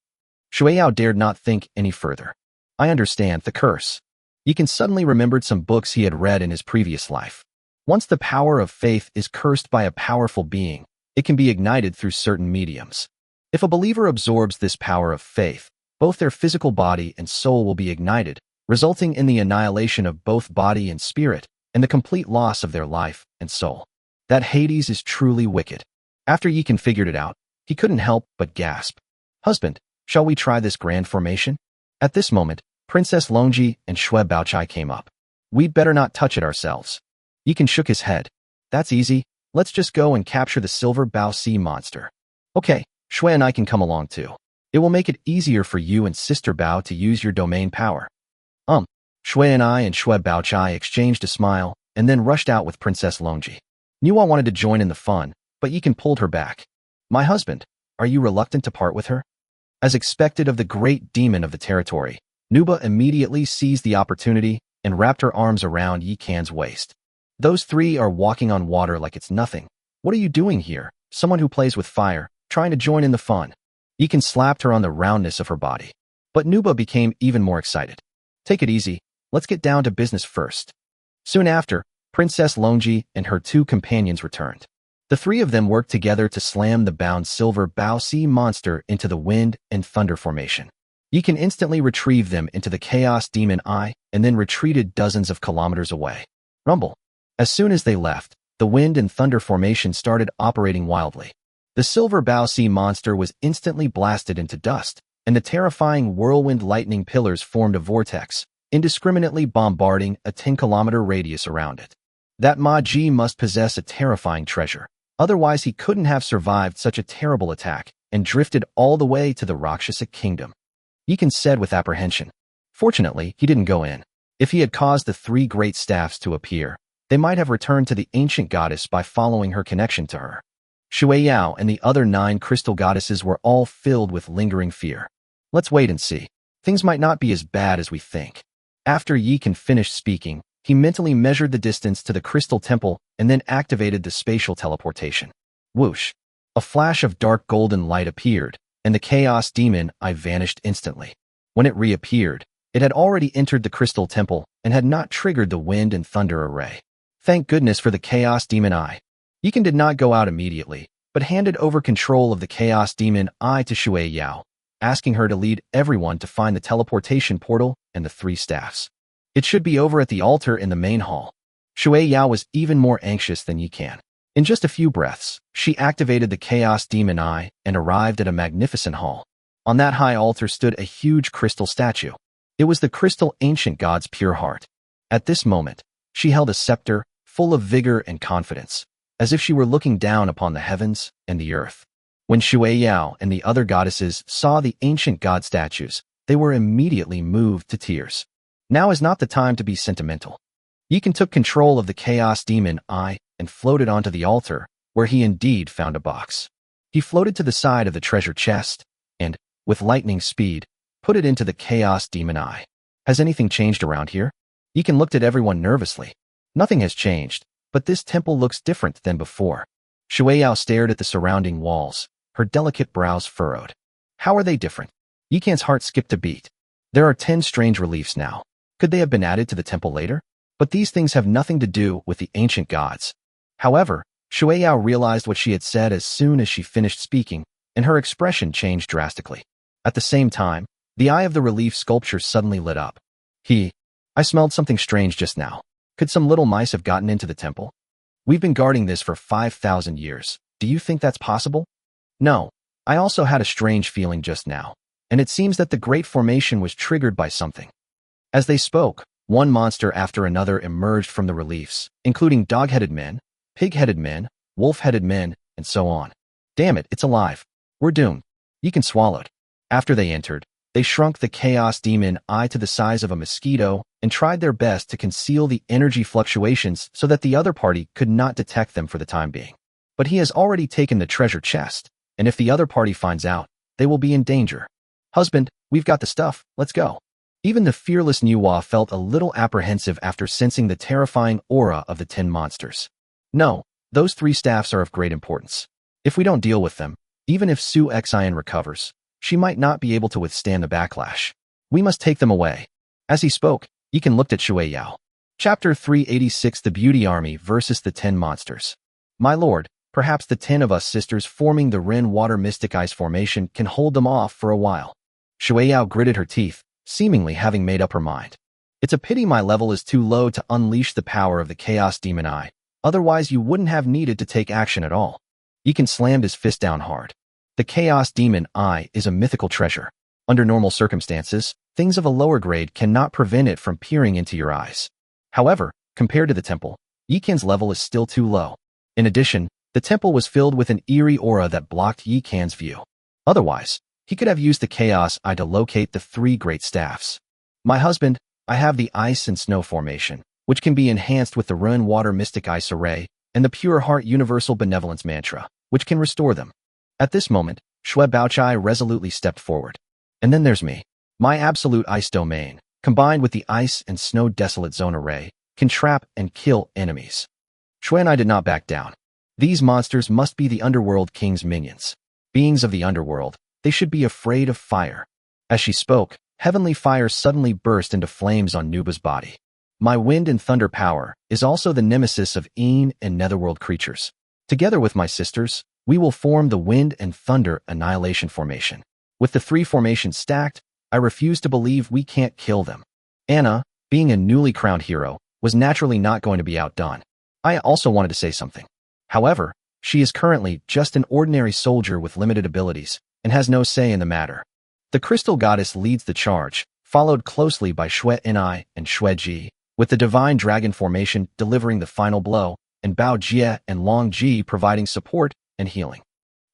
Shueiyao dared not think any further. "I understand the curse." Yikan suddenly remembered some books he had read in his previous life. Once the power of faith is cursed by a powerful being, it can be ignited through certain mediums. If a believer absorbs this power of faith, both their physical body and soul will be ignited, resulting in the annihilation of both body and spirit, and the complete loss of their life and soul. That Hades is truly wicked. After Yikan figured it out, he couldn't help but gasp. "Husband, shall we try this grand formation?" At this moment, Princess Longji and Shui Baochai came up. "We'd better not touch it ourselves." Yikan shook his head. "That's easy. Let's just go and capture the silver bow sea monster." "Okay, Shui and I can come along too. It will make it easier for you and Sister Bao to use your domain power." Shui and I and Shui Baochai exchanged a smile and then rushed out with Princess Longji. Nuwa wanted to join in the fun, but Yikan pulled her back. "My husband, are you reluctant to part with her?" As expected of the great demon of the territory, Nuba immediately seized the opportunity and wrapped her arms around Yikan's waist. "Those 3 are walking on water like it's nothing. What are you doing here? Someone who plays with fire, trying to join in the fun." Yikan slapped her on the roundness of her body. But Nuba became even more excited. "Take it easy. Let's get down to business first." Soon after, Princess Longji and her 2 companions returned. The three of them worked together to slam the bound silver bow sea monster into the wind and thunder formation. Yi can instantly retrieve them into the Chaos Demon Eye and then retreated dozens of kilometers away. Rumble. As soon as they left, the wind and thunder formation started operating wildly. The silver bow sea monster was instantly blasted into dust, and the terrifying whirlwind lightning pillars formed a vortex, indiscriminately bombarding a 10-kilometer radius around it. That Ma Ji must possess a terrifying treasure. Otherwise, he couldn't have survived such a terrible attack and drifted all the way to the Rakshasa kingdom. Yikan said with apprehension. Fortunately, he didn't go in. If he had caused the three great staffs to appear, they might have returned to the ancient goddess by following her connection to her. Shui Yao and the other 9 crystal goddesses were all filled with lingering fear. Let's wait and see. Things might not be as bad as we think. After Yikan finished speaking, he mentally measured the distance to the crystal temple and then activated the spatial teleportation. Whoosh! A flash of dark golden light appeared, and the Chaos Demon Eye vanished instantly. When it reappeared, it had already entered the crystal temple and had not triggered the wind and thunder array. Thank goodness for the Chaos Demon Eye. Yikan did not go out immediately, but handed over control of the Chaos Demon Eye to Shui Yao, asking her to lead everyone to find the teleportation portal and the 3 staffs. It should be over at the altar in the main hall. Shui Yao was even more anxious than Yikan. In just a few breaths, she activated the Chaos Demon Eye and arrived at a magnificent hall. On that high altar stood a huge crystal statue. It was the crystal ancient god's pure heart. At this moment, she held a scepter, full of vigor and confidence, as if she were looking down upon the heavens and the earth. When Shui Yao and the other goddesses saw the ancient god statues, they were immediately moved to tears. Now is not the time to be sentimental. Yikan took control of the Chaos Demon Eye and floated onto the altar, where he indeed found a box. He floated to the side of the treasure chest and, with lightning speed, put it into the Chaos Demon Eye. Has anything changed around here? Yikan looked at everyone nervously. Nothing has changed, but this temple looks different than before. Shui Yao stared at the surrounding walls, her delicate brows furrowed. How are they different? Yikan's heart skipped a beat. There are 10 strange reliefs now. Could they have been added to the temple later? But these things have nothing to do with the ancient gods. However, Shui Yao realized what she had said as soon as she finished speaking, and her expression changed drastically. At the same time, the eye of the relief sculpture suddenly lit up. I smelled something strange just now. Could some little mice have gotten into the temple? We've been guarding this for 5,000 years. Do you think that's possible? No. I also had a strange feeling just now, and it seems that the Great Formation was triggered by something. As they spoke, one monster after another emerged from the reliefs, including dog-headed men, pig-headed men, wolf-headed men, and so on. Damn it, it's alive. We're doomed. Yikan swallowed. After they entered, they shrunk the Chaos Demon Eye to the size of a mosquito and tried their best to conceal the energy fluctuations so that the other party could not detect them for the time being. But he has already taken the treasure chest, and if the other party finds out, they will be in danger. Husband, we've got the stuff, let's go. Even the fearless Nuwa felt a little apprehensive after sensing the terrifying aura of the 10 monsters. No, those 3 staffs are of great importance. If we don't deal with them, even if Su Xian recovers, she might not be able to withstand the backlash. We must take them away. As he spoke, Yikan looked at Shui Yao. Chapter 386 The Beauty Army versus the 10 Monsters. My lord, perhaps the 10 of us sisters forming the Ren Water Mystic Ice Formation can hold them off for a while. Shui Yao gritted her teeth, seemingly having made up her mind. It's a pity my level is too low to unleash the power of the Chaos Demon Eye, otherwise you wouldn't have needed to take action at all. Yikan slammed his fist down hard. The Chaos Demon Eye is a mythical treasure. Under normal circumstances, things of a lower grade cannot prevent it from peering into your eyes. However, compared to the temple, Yikan's level is still too low. In addition, the temple was filled with an eerie aura that blocked Yikan's view. Otherwise, he could have used the Chaos Eye to locate the 3 great staffs. My husband, I have the Ice and Snow Formation, which can be enhanced with the Ren Water Mystic Ice Array, and the Pure Heart Universal Benevolence Mantra, which can restore them. At this moment, Shui Baochai resolutely stepped forward. And then there's me. My Absolute Ice Domain, combined with the Ice and Snow Desolate Zone Array, can trap and kill enemies. Shui and I did not back down. These monsters must be the Underworld King's minions. Beings of the Underworld, they should be afraid of fire. As she spoke, heavenly fire suddenly burst into flames on Nuba's body. My wind and thunder power is also the nemesis of Een and Netherworld creatures. Together with my sisters, we will form the Wind and Thunder Annihilation Formation. With the three formations stacked, I refuse to believe we can't kill them. Anna, being a newly crowned hero, was naturally not going to be outdone. I also wanted to say something. However, she is currently just an ordinary soldier with limited abilities and has no say in the matter. The Crystal Goddess leads the charge, followed closely by Xue Ni and Xue Ji, with the Divine Dragon Formation delivering the final blow, and Bao Jie and Long Ji providing support and healing.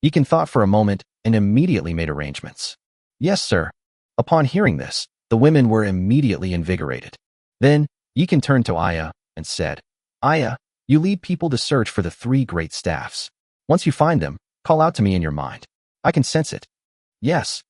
Yikan thought for a moment and immediately made arrangements. Yes, sir. Upon hearing this, the women were immediately invigorated. Then, Yikan turned to Aya and said, Aya, you lead people to search for the three great staffs. Once you find them, call out to me in your mind. I can sense it. Yes.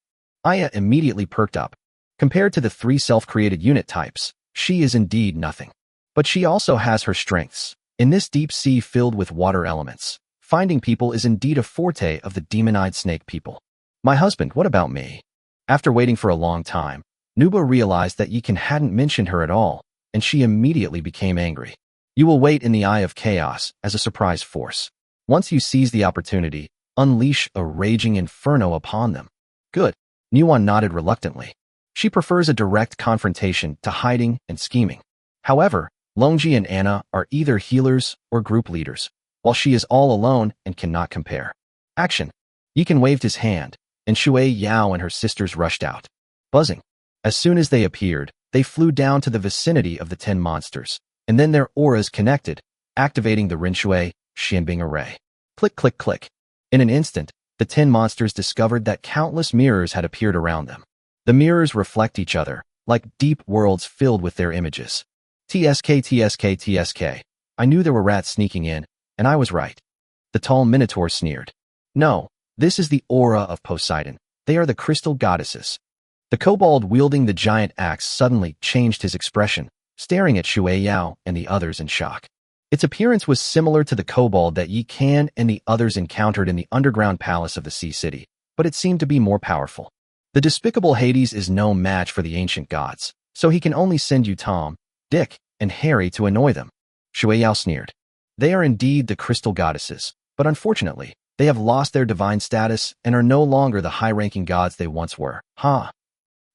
Aya immediately perked up. Compared to the three self-created unit types, she is indeed nothing. But she also has her strengths. In this deep sea filled with water elements, finding people is indeed a forte of the demon-eyed snake people. My husband, what about me? After waiting for a long time, Nuba realized that Yikan hadn't mentioned her at all, and she immediately became angry. You will wait in the eye of chaos as a surprise force. Once you seize the opportunity, unleash a raging inferno upon them. Good. Nuan nodded reluctantly. She prefers a direct confrontation to hiding and scheming. However, Longji and Anna are either healers or group leaders, while she is all alone and cannot compare. Action. Yikan waved his hand, and Shui Yao and her sisters rushed out. Buzzing. As soon as they appeared, they flew down to the vicinity of the 10 monsters, and then their auras connected, activating the Rinshui Xianbing array. Click, click, click. In an instant, the 10 monsters discovered that countless mirrors had appeared around them. The mirrors reflect each other, like deep worlds filled with their images. TSK, TSK, TSK. I knew there were rats sneaking in, and I was right. The tall Minotaur sneered. No, this is the aura of Poseidon. They are the crystal goddesses. The kobold wielding the giant axe suddenly changed his expression, staring at Shui Yao and the others in shock. Its appearance was similar to the kobold that Yi Kan and the others encountered in the underground palace of the Sea City, but it seemed to be more powerful. The despicable Hades is no match for the ancient gods, so he can only send you Tom, Dick, and Harry to annoy them. Shui Yao sneered. They are indeed the crystal goddesses, but unfortunately, they have lost their divine status and are no longer the high-ranking gods they once were. Ha!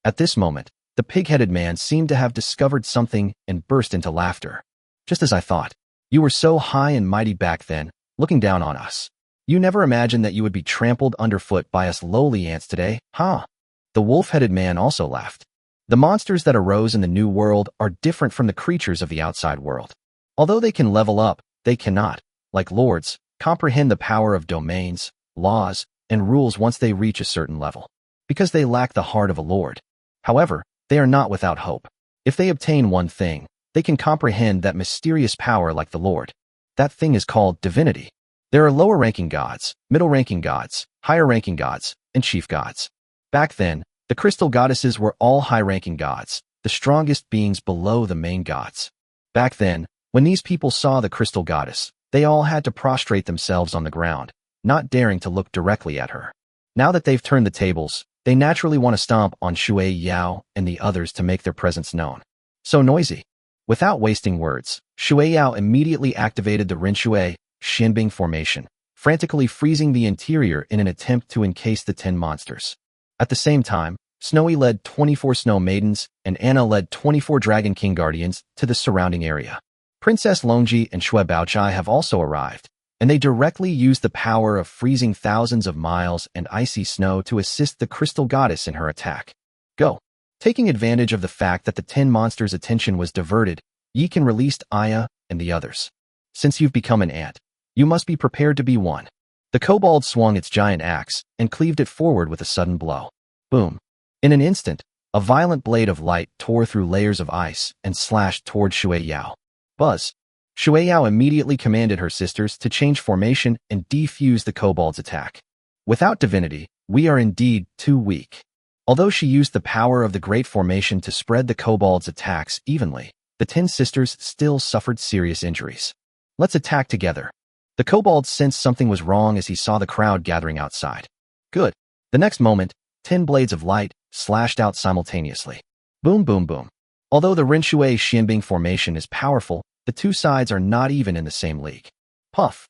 At this moment, the pig-headed man seemed to have discovered something and burst into laughter. Just as I thought. You were so high and mighty back then, looking down on us. You never imagined that you would be trampled underfoot by us lowly ants today, huh? The wolf-headed man also laughed. The monsters that arose in the new world are different from the creatures of the outside world. Although they can level up, they cannot, like lords, comprehend the power of domains, laws, and rules once they reach a certain level, because they lack the heart of a lord. However, they are not without hope. If they obtain one thing, they can comprehend that mysterious power like the Lord. That thing is called divinity. There are lower-ranking gods, middle-ranking gods, higher-ranking gods, and chief gods. Back then, the crystal goddesses were all high-ranking gods, the strongest beings below the main gods. Back then, when these people saw the crystal goddess, they all had to prostrate themselves on the ground, not daring to look directly at her. Now that they've turned the tables, they naturally want to stomp on Shui Yao and the others to make their presence known. So noisy. Without wasting words, Shui Yao immediately activated the Rinshui Xianbing formation, frantically freezing the interior in an attempt to encase the 10 monsters. At the same time, Snowy led 24 Snow Maidens and Anna led 24 Dragon King Guardians to the surrounding area. Princess Longji and Xue Baochai have also arrived, and they directly used the power of freezing thousands of miles and icy snow to assist the crystal goddess in her attack. Go. Taking advantage of the fact that the 10 monsters' attention was diverted, Yikan released Aya and the others. Since you've become an ant, you must be prepared to be one. The kobold swung its giant axe and cleaved it forward with a sudden blow. Boom. In an instant, a violent blade of light tore through layers of ice and slashed toward Shui Yao. Buzz. Shui Yao immediately commanded her sisters to change formation and defuse the kobold's attack. Without divinity, we are indeed too weak. Although she used the power of the Great Formation to spread the kobold's attacks evenly, the 10 sisters still suffered serious injuries. Let's attack together. The kobold sensed something was wrong as he saw the crowd gathering outside. Good. The next moment, 10 blades of light slashed out simultaneously. Boom, boom, boom. Although the Rinshui Xianbing formation is powerful, the two sides are not even in the same league. Puff.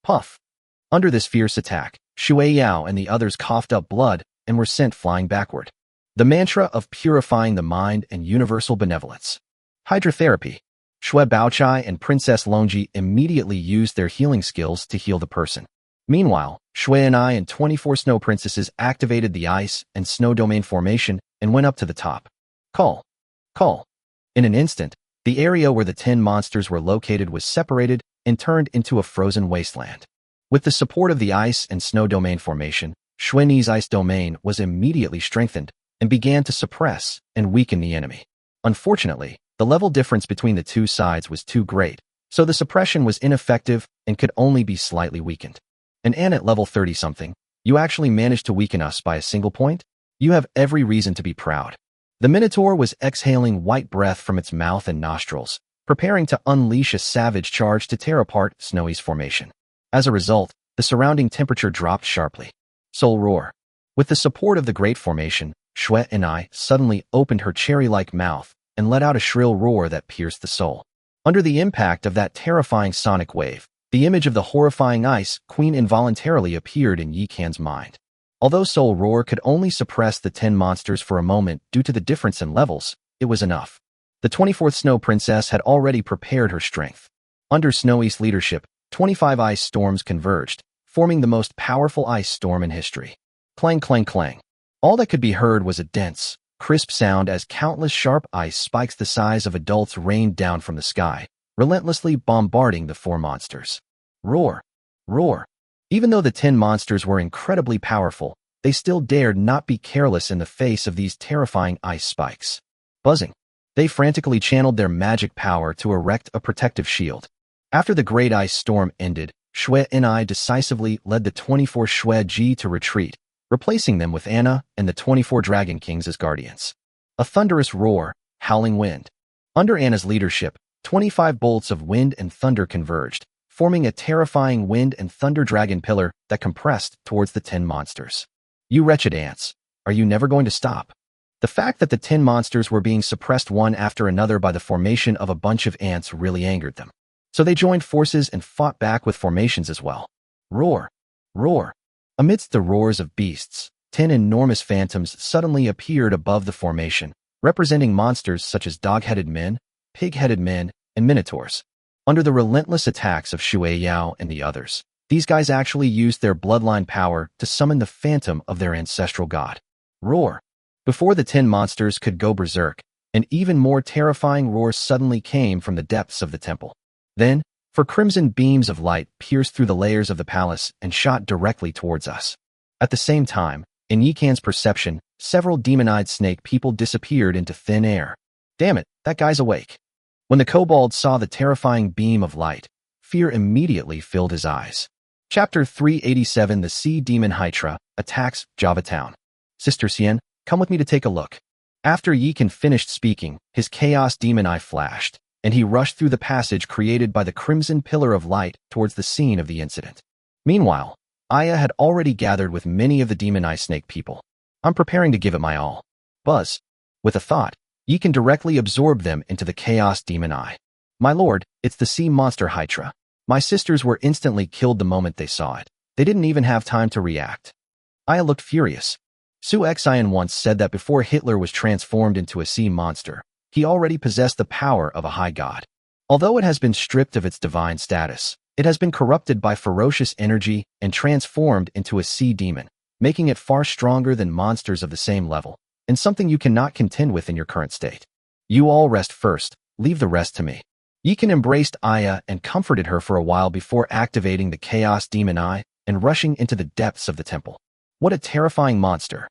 Puff. Under this fierce attack, Shui Yao and the others coughed up blood and were sent flying backward. The mantra of purifying the mind and universal benevolence. Hydrotherapy. Shui Baochai and Princess Longji immediately used their healing skills to heal the person. Meanwhile, Shui and I and 24 snow princesses activated the ice and snow domain formation and went up to the top. Call. Call. In an instant, the area where the 10 monsters were located was separated and turned into a frozen wasteland. With the support of the ice and snow domain formation, Xueni's ice domain was immediately strengthened and began to suppress and weaken the enemy. Unfortunately, the level difference between the two sides was too great, so the suppression was ineffective and could only be slightly weakened. And at level 30-something, you actually managed to weaken us by a single point? You have every reason to be proud. The Minotaur was exhaling white breath from its mouth and nostrils, preparing to unleash a savage charge to tear apart Snowy's formation. As a result, the surrounding temperature dropped sharply. Soul Roar. With the support of the Great Formation, Shui and I suddenly opened her cherry-like mouth and let out a shrill roar that pierced the soul. Under the impact of that terrifying sonic wave, the image of the horrifying Ice Queen involuntarily appeared in Yi Kan's mind. Although Soul Roar could only suppress the 10 monsters for a moment due to the difference in levels, it was enough. The 24th Snow Princess had already prepared her strength. Under Snowy's leadership, 25 ice storms converged, forming the most powerful ice storm in history. Clang, clang, clang. All that could be heard was a dense, crisp sound as countless sharp ice spikes the size of adults rained down from the sky, relentlessly bombarding the 4 monsters. Roar! Roar! Even though the 10 monsters were incredibly powerful, they still dared not be careless in the face of these terrifying ice spikes. Buzzing. They frantically channeled their magic power to erect a protective shield. After the great ice storm ended, Shui and I decisively led the 24 Shui Ji to retreat, replacing them with Anna and the 24 Dragon Kings as guardians. A thunderous roar, howling wind. Under Anna's leadership, 25 bolts of wind and thunder converged, forming a terrifying wind and thunder dragon pillar that compressed towards the 10 monsters. You wretched ants, are you never going to stop? The fact that the 10 monsters were being suppressed one after another by the formation of a bunch of ants really angered them. So they joined forces and fought back with formations as well. Roar! Roar! Amidst the roars of beasts, 10 enormous phantoms suddenly appeared above the formation, representing monsters such as dog-headed men, pig-headed men, and minotaurs. Under the relentless attacks of Shui Yao and the others, these guys actually used their bloodline power to summon the phantom of their ancestral god. Roar! Before the 10 monsters could go berserk, an even more terrifying roar suddenly came from the depths of the temple. Then, crimson beams of light pierced through the layers of the palace and shot directly towards us. At the same time, in Yi Kan's perception, several demon-eyed snake people disappeared into thin air. Damn it, that guy's awake. When the kobold saw the terrifying beam of light, fear immediately filled his eyes. Chapter 387 The Sea Demon Hydra Attacks Java Town. Sister Xian, come with me to take a look. After Yi Kan finished speaking, his chaos demon eye flashed, and he rushed through the passage created by the crimson pillar of light towards the scene of the incident. Meanwhile, Aya had already gathered with many of the demon eye snake people. I'm preparing to give it my all. Buzz. With a thought, Yi Kan directly absorbed them into the chaos demon eye. My lord, it's the sea monster Hydra. My sisters were instantly killed the moment they saw it. They didn't even have time to react. Aya looked furious. Su Xian once said that before Hitler was transformed into a sea monster, he already possessed the power of a high god. Although it has been stripped of its divine status, it has been corrupted by ferocious energy and transformed into a sea demon, making it far stronger than monsters of the same level, and something you cannot contend with in your current state. You all rest first, leave the rest to me. Yi Kan embraced Aya and comforted her for a while before activating the Chaos Demon Eye and rushing into the depths of the temple. What a terrifying monster.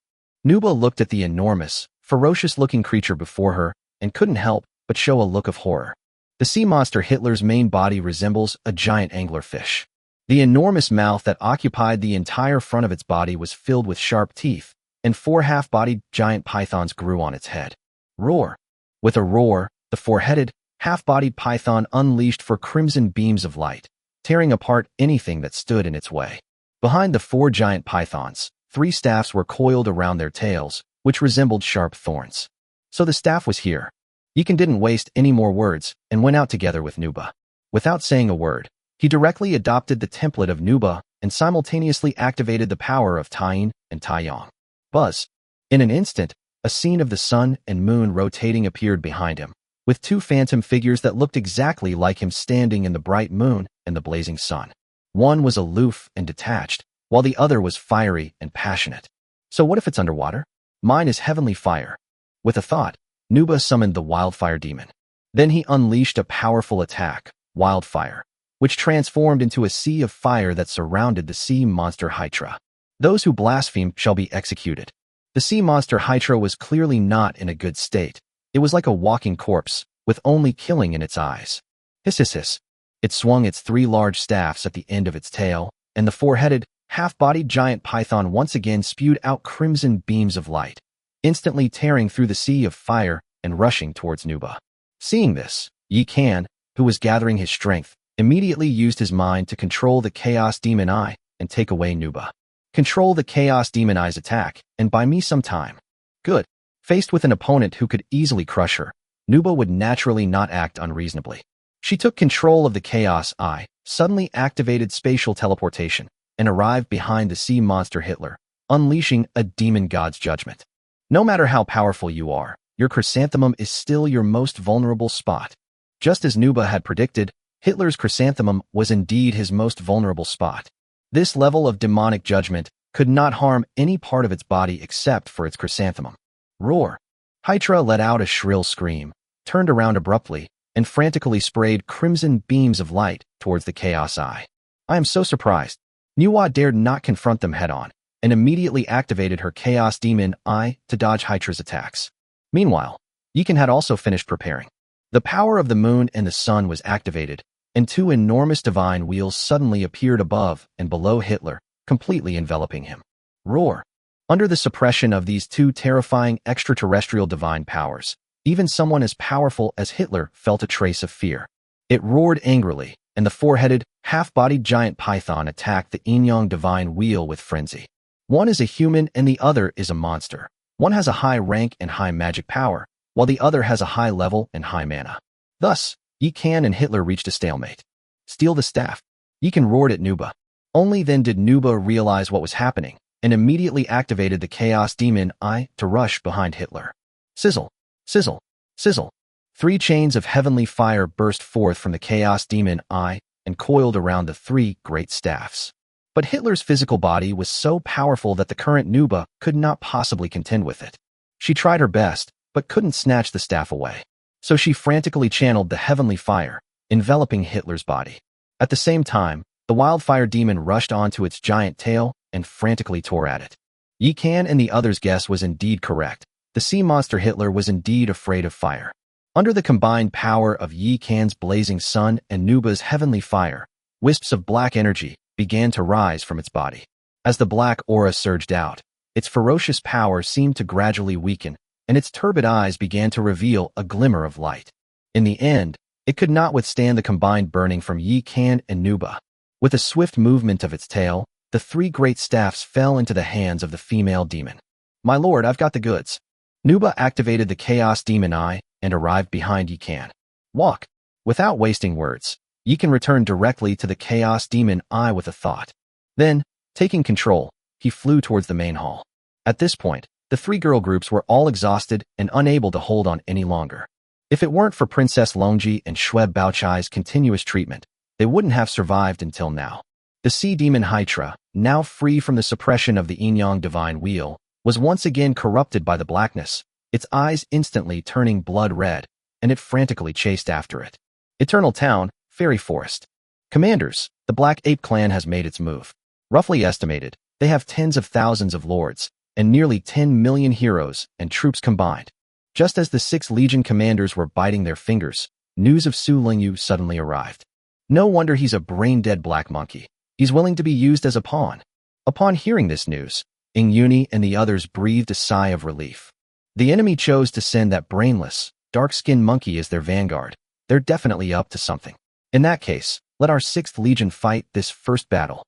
Nuba looked at the enormous, ferocious-looking creature before her and couldn't help but show a look of horror. The sea monster Hitler's main body resembles a giant anglerfish. The enormous mouth that occupied the entire front of its body was filled with sharp teeth, and 4 half-bodied giant pythons grew on its head. Roar! With a roar, the 4-headed, half-bodied python unleashed 4 crimson beams of light, tearing apart anything that stood in its way. Behind the 4 giant pythons, 3 staffs were coiled around their tails, which resembled sharp thorns. So the staff was here. Yi Kan didn't waste any more words and went out together with Nuba. Without saying a word, he directly adopted the template of Nuba and simultaneously activated the power of Taiying and Taiyang. Buzz. In an instant, a scene of the sun and moon rotating appeared behind him, with two phantom figures that looked exactly like him standing in the bright moon and the blazing sun. One was aloof and detached, while the other was fiery and passionate. So what if it's underwater? Mine is heavenly fire. With a thought, Nuba summoned the wildfire demon. Then he unleashed a powerful attack, wildfire, which transformed into a sea of fire that surrounded the sea monster Hydra. Those who blaspheme shall be executed. The sea monster Hydra was clearly not in a good state. It was like a walking corpse, with only killing in its eyes. Hiss hiss hiss. It swung its three large staffs at the end of its tail, and the four-headed, half-bodied giant python once again spewed out crimson beams of light, instantly tearing through the sea of fire and rushing towards Nuba. Seeing this, Yi Kan, who was gathering his strength, immediately used his mind to control the Chaos Demon Eye and take away Nuba. Control the Chaos Demon Eye's attack, and buy me some time. Good. Faced with an opponent who could easily crush her, Nuba would naturally not act unreasonably. She took control of the Chaos Eye, suddenly activated spatial teleportation, and arrived behind the sea monster Hitler, unleashing a demon god's judgment. No matter how powerful you are, your chrysanthemum is still your most vulnerable spot. Just as Nuba had predicted, Hitler's chrysanthemum was indeed his most vulnerable spot. This level of demonic judgment could not harm any part of its body except for its chrysanthemum. Roar! Hydra let out a shrill scream, turned around abruptly, and frantically sprayed crimson beams of light towards the Chaos Eye. I am so surprised. Nuwa dared not confront them head-on, and immediately activated her Chaos Demon Eye to dodge Hydra's attacks. Meanwhile, Yikan had also finished preparing. The power of the moon and the sun was activated, and two enormous divine wheels suddenly appeared above and below Hitler, completely enveloping him. Roar! Under the suppression of these two terrifying extraterrestrial divine powers, even someone as powerful as Hitler felt a trace of fear. It roared angrily, and the four-headed, half-bodied giant python attacked the Yin-Yang divine wheel with frenzy. One is a human and the other is a monster. One has a high rank and high magic power, while the other has a high level and high mana. Thus, Yi Kan and Hitler reached a stalemate. Steal the staff. Yikan roared at Nuba. Only then did Nuba realize what was happening, and immediately activated the Chaos Demon Eye to rush behind Hitler. Sizzle, sizzle, sizzle. Three chains of heavenly fire burst forth from the Chaos Demon Eye and coiled around the three great staffs. But Hitler's physical body was so powerful that the current Nuba could not possibly contend with it. She tried her best, but couldn't snatch the staff away. So she frantically channeled the heavenly fire, enveloping Hitler's body. At the same time, the wildfire demon rushed onto its giant tail and frantically tore at it. Yi Kan and the others' guess was indeed correct. The sea monster Hitler was indeed afraid of fire. Under the combined power of Yi Kan's blazing sun and Nuba's heavenly fire, wisps of black energy began to rise from its body. As the black aura surged out, its ferocious power seemed to gradually weaken, and its turbid eyes began to reveal a glimmer of light. In the end, it could not withstand the combined burning from Yi Kan and Nuba. With a swift movement of its tail, the three great staffs fell into the hands of the female demon. My lord, I've got the goods. Nuba activated the Chaos Demon Eye and arrived behind Yi Kan. Walk. Without wasting words, Yi Kan returned directly to the Chaos Demon Eye with a thought. Then, taking control, he flew towards the main hall. At this point, the three girl groups were all exhausted and unable to hold on any longer. If it weren't for Princess Longji and Shweb Baochai's continuous treatment, they wouldn't have survived until now. The sea demon Hydra, now free from the suppression of the Yin-Yang divine wheel, was once again corrupted by the blackness, its eyes instantly turning blood red, and it frantically chased after it. Eternal Town, Fairy Forest. Commanders, the Black Ape Clan has made its move. Roughly estimated, they have tens of thousands of lords, and nearly 10 million heroes and troops combined. Just as the 6 Legion commanders were biting their fingers, news of Su Lingyu suddenly arrived. No wonder he's a brain-dead black monkey. He's willing to be used as a pawn. Upon hearing this news, Ing Yuni and the others breathed a sigh of relief. The enemy chose to send that brainless, dark-skinned monkey as their vanguard. They're definitely up to something. In that case, let our 6th Legion fight this first battle.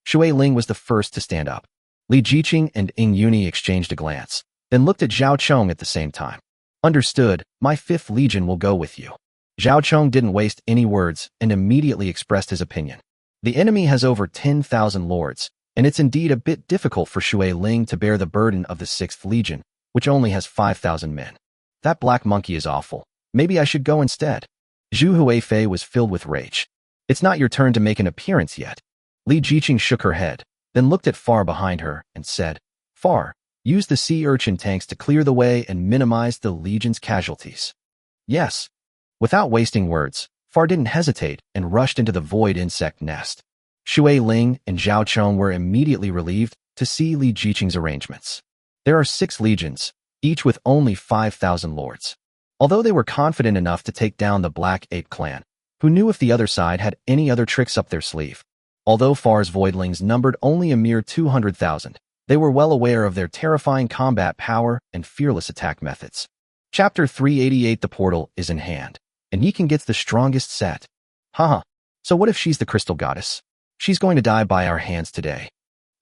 Shui Ling was the first to stand up. Li Jiqing and Ing Yuni exchanged a glance, then looked at Zhao Chong at the same time. Understood, my 5th Legion will go with you. Zhao Chong didn't waste any words and immediately expressed his opinion. The enemy has over 10,000 lords, and it's indeed a bit difficult for Shui Ling to bear the burden of the 6th Legion, which only has 5,000 men. That black monkey is awful. Maybe I should go instead. Zhu Huifei was filled with rage. It's not your turn to make an appearance yet. Li Jiqing shook her head, then looked at Far behind her and said, Far, use the sea urchin tanks to clear the way and minimize the Legion's casualties. Yes. Without wasting words, Far didn't hesitate and rushed into the void insect nest. Shui Ling and Zhao Chong were immediately relieved to see Li Jiqing's arrangements. There are 6 legions, each with only 5,000 lords. Although they were confident enough to take down the Black Ape clan, who knew if the other side had any other tricks up their sleeve. Although Far's voidlings numbered only a mere 200,000, they were well aware of their terrifying combat power and fearless attack methods. Chapter 388. The portal is in hand, and Yikan gets the strongest set. Haha, so what if she's the crystal goddess? She's going to die by our hands today.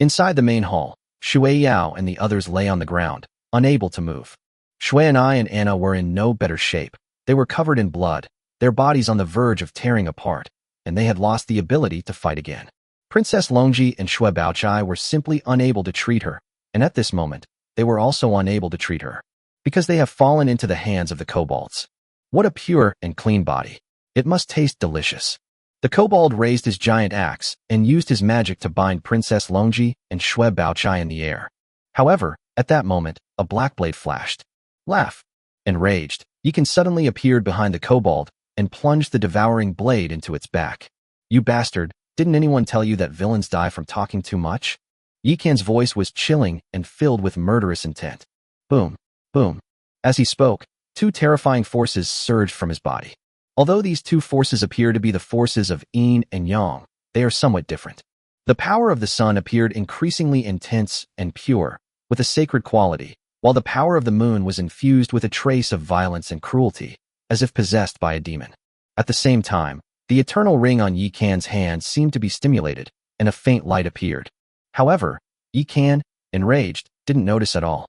Inside the main hall, Shui Yao and the others lay on the ground, unable to move. Shui and I and Anna were in no better shape. They were covered in blood, their bodies on the verge of tearing apart, and they had lost the ability to fight again. Princess Longji and Shui Baochai were simply unable to treat her, and at this moment, they were also unable to treat her, because they have fallen into the hands of the kobolds. What a pure and clean body. It must taste delicious. The kobold raised his giant axe and used his magic to bind Princess Longji and Shui Baochai in the air. However, at that moment, a black blade flashed. Laugh. Enraged, Yikan suddenly appeared behind the kobold and plunged the devouring blade into its back. You bastard, didn't anyone tell you that villains die from talking too much? Yikan's voice was chilling and filled with murderous intent. Boom, boom. As he spoke, 2 terrifying forces surged from his body. Although these 2 forces appear to be the forces of yin and yang, they are somewhat different. The power of the sun appeared increasingly intense and pure, with a sacred quality, while the power of the moon was infused with a trace of violence and cruelty, as if possessed by a demon. At the same time, the eternal ring on Yikan's hand seemed to be stimulated, and a faint light appeared. However, Yikan, enraged, didn't notice at all.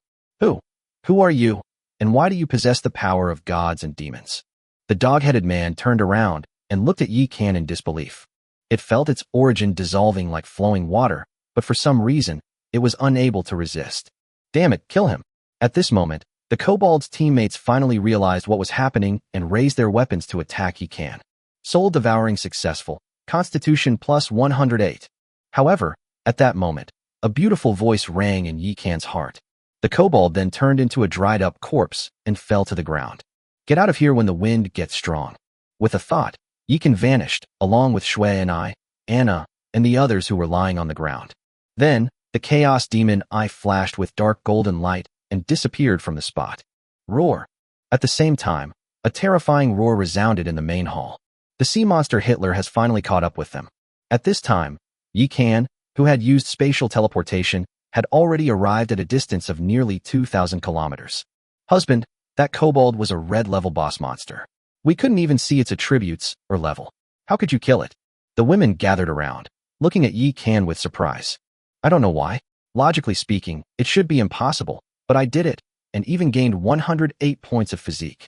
Who are you, and why do you possess the power of gods and demons? The dog-headed man turned around and looked at Yikan in disbelief. It felt its origin dissolving like flowing water, but for some reason, it was unable to resist. Damn it, kill him. At this moment, the kobold's teammates finally realized what was happening and raised their weapons to attack Yikan. Soul devouring successful, Constitution plus 108. However, at that moment, a beautiful voice rang in Yikan's heart. The kobold then turned into a dried-up corpse and fell to the ground. Get out of here when the wind gets strong. With a thought, Yikan vanished, along with Shui and I, Anna, and the others who were lying on the ground. Then, the chaos demon eye flashed with dark golden light and disappeared from the spot. Roar. At the same time, a terrifying roar resounded in the main hall. The sea monster Hitler has finally caught up with them. At this time, Yikan, who had used spatial teleportation, had already arrived at a distance of nearly 2,000 kilometers. Husband, that kobold was a red-level boss monster. We couldn't even see its attributes or level. How could you kill it? The women gathered around, looking at Yikan with surprise. I don't know why. Logically speaking, it should be impossible, but I did it, and even gained 108 points of physique.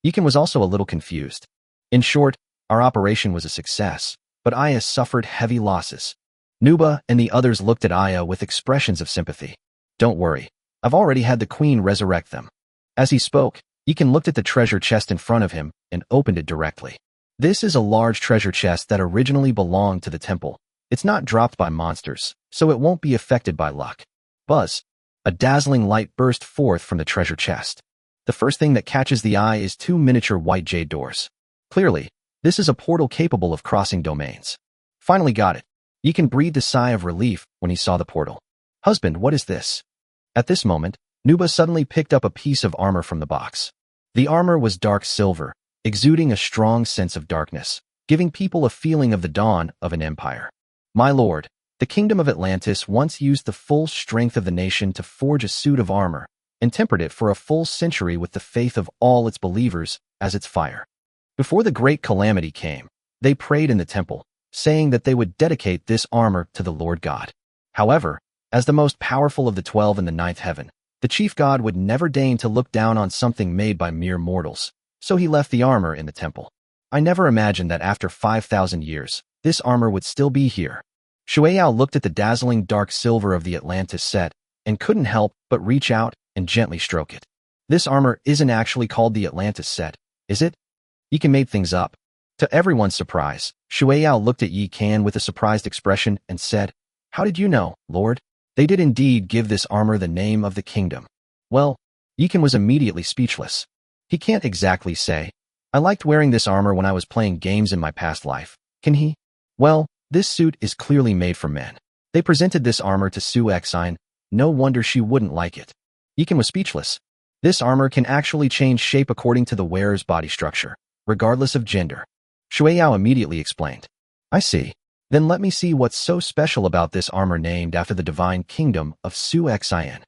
Yikan was also a little confused. In short, our operation was a success, but Aya suffered heavy losses. Nuba and the others looked at Aya with expressions of sympathy. Don't worry, I've already had the queen resurrect them. As he spoke, Yikan looked at the treasure chest in front of him and opened it directly. This is a large treasure chest that originally belonged to the temple. It's not dropped by monsters, so it won't be affected by luck. Buzz. A dazzling light burst forth from the treasure chest. The first thing that catches the eye is 2 miniature white jade doors. Clearly, this is a portal capable of crossing domains. Finally got it. Yikan breathed a sigh of relief when he saw the portal. Husband, what is this? At this moment, Nuba suddenly picked up a piece of armor from the box. The armor was dark silver, exuding a strong sense of darkness, giving people a feeling of the dawn of an empire. My lord, the kingdom of Atlantis once used the full strength of the nation to forge a suit of armor, and tempered it for a full century with the faith of all its believers as its fire. Before the great calamity came, they prayed in the temple, saying that they would dedicate this armor to the Lord God. However, as the most powerful of the 12 in the 9th heaven, the chief god would never deign to look down on something made by mere mortals, so he left the armor in the temple. I never imagined that after 5,000 years, this armor would still be here. Shueao looked at the dazzling dark silver of the Atlantis set and couldn't help but reach out and gently stroke it. This armor isn't actually called the Atlantis set, is it? Yi Kan made things up. To everyone's surprise, Shueao looked at Yi Kan with a surprised expression and said, "How did you know, Lord?" They did indeed give this armor the name of the kingdom. Well, Yi Kan was immediately speechless. He can't exactly say, "I liked wearing this armor when I was playing games in my past life," can he? Well, this suit is clearly made for men. They presented this armor to Su Exine. No wonder she wouldn't like it. Yi Kan was speechless. This armor can actually change shape according to the wearer's body structure, regardless of gender. Shueao immediately explained. I see. Then let me see what's so special about this armor named after the divine kingdom of Su Exine.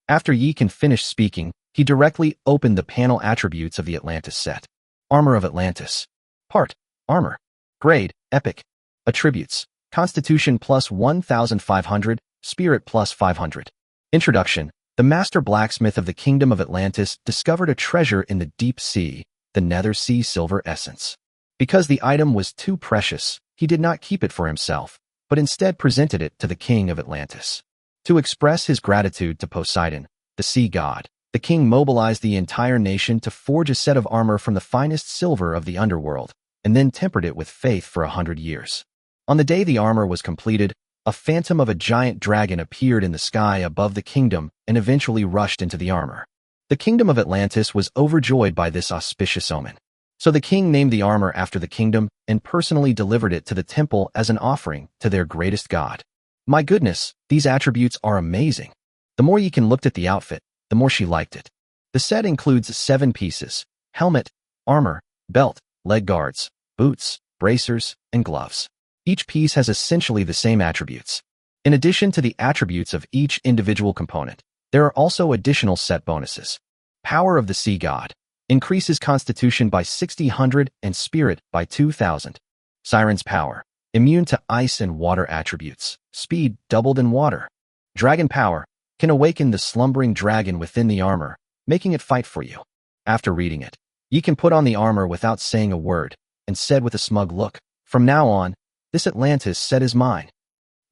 After Yi Kan finished speaking, he directly opened the panel attributes of the Atlantis set. Armor of Atlantis. Part. Armor. Grade. Epic. Attributes. Constitution plus 1,500, Spirit plus 500. Introduction. The master blacksmith of the kingdom of Atlantis discovered a treasure in the deep sea, the nether sea silver essence. Because the item was too precious, he did not keep it for himself, but instead presented it to the king of Atlantis. To express his gratitude to Poseidon, the sea god, the king mobilized the entire nation to forge a set of armor from the finest silver of the underworld, and then tempered it with faith for 100 years. On the day the armor was completed, a phantom of a giant dragon appeared in the sky above the kingdom and eventually rushed into the armor. The kingdom of Atlantis was overjoyed by this auspicious omen. So the king named the armor after the kingdom and personally delivered it to the temple as an offering to their greatest god. My goodness, these attributes are amazing. The more Yi Kan looked at the outfit, the more she liked it. The set includes 7 pieces: helmet, armor, belt, leg guards, boots, bracers, and gloves. Each piece has essentially the same attributes. In addition to the attributes of each individual component, there are also additional set bonuses. Power of the Sea God. Increases Constitution by 600 and Spirit by 2,000. Siren's Power. Immune to ice and water attributes. Speed doubled in water. Dragon Power. Can awaken the slumbering dragon within the armor, making it fight for you. After reading it, Yi Kan put on the armor without saying a word, and said with a smug look, "From now on, this Atlantis set is mine.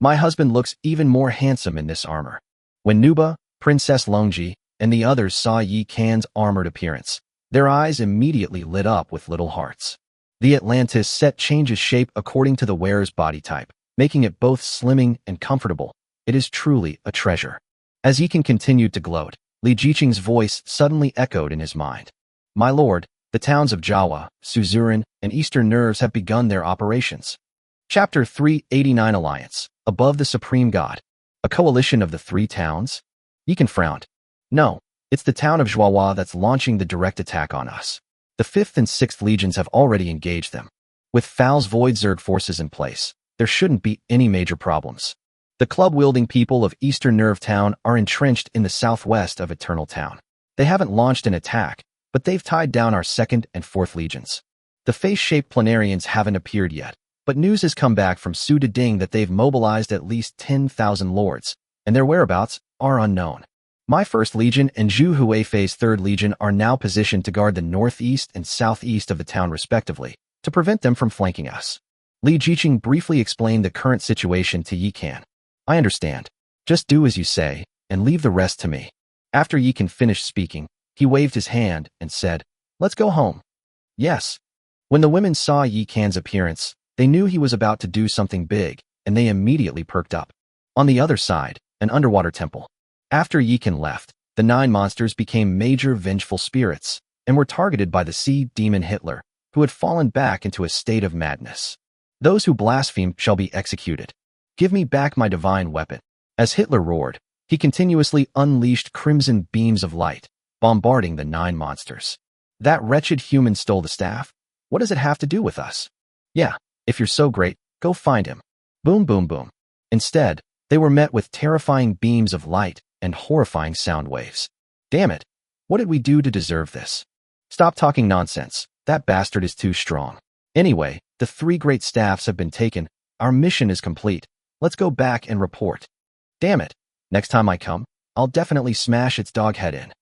My husband looks even more handsome in this armor." When Nuba, Princess Longji, and the others saw Yi Kan's armored appearance, their eyes immediately lit up with little hearts. The Atlantis set changes shape according to the wearer's body type, making it both slimming and comfortable. It is truly a treasure. As Yi Kan continued to gloat, Li Jiqing's voice suddenly echoed in his mind. My lord, the towns of Jawa, Suzerain, and Eastern Nerves have begun their operations. Chapter 389 Alliance, Above the Supreme God. A coalition of the 3 towns? Yi Kan frowned. No, it's the town of Jawa that's launching the direct attack on us. The 5th and 6th legions have already engaged them. With Fal's Void Zerg forces in place, there shouldn't be any major problems. The club-wielding people of Eastern Nerve Town are entrenched in the southwest of Eternal Town. They haven't launched an attack, but they've tied down our 2nd and 4th legions. The face-shaped planarians haven't appeared yet, but news has come back from Su Ding that they've mobilized at least 10,000 lords, and their whereabouts are unknown. My 1st Legion and Zhu Huifei's 3rd Legion are now positioned to guard the northeast and southeast of the town respectively, to prevent them from flanking us. Li Jiqing briefly explained the current situation to Yi Kan. I understand. Just do as you say, and leave the rest to me. After Yi Kan finished speaking, he waved his hand and said, Let's go home. Yes. When the women saw Yi Kan's appearance, they knew he was about to do something big, and they immediately perked up. On the other side, an underwater temple. After Yi Kan left, the 9 monsters became major vengeful spirits, and were targeted by the sea demon Hitler, who had fallen back into a state of madness. Those who blaspheme shall be executed. Give me back my divine weapon. As Hitler roared, he continuously unleashed crimson beams of light, bombarding the 9 monsters. That wretched human stole the staff? What does it have to do with us? Yeah, if you're so great, go find him. Boom, boom, boom. Instead, they were met with terrifying beams of light and horrifying sound waves. Damn it. What did we do to deserve this? Stop talking nonsense. That bastard is too strong. Anyway, the 3 great staffs have been taken. Our mission is complete. Let's go back and report. Damn it. Next time I come, I'll definitely smash its dog head in.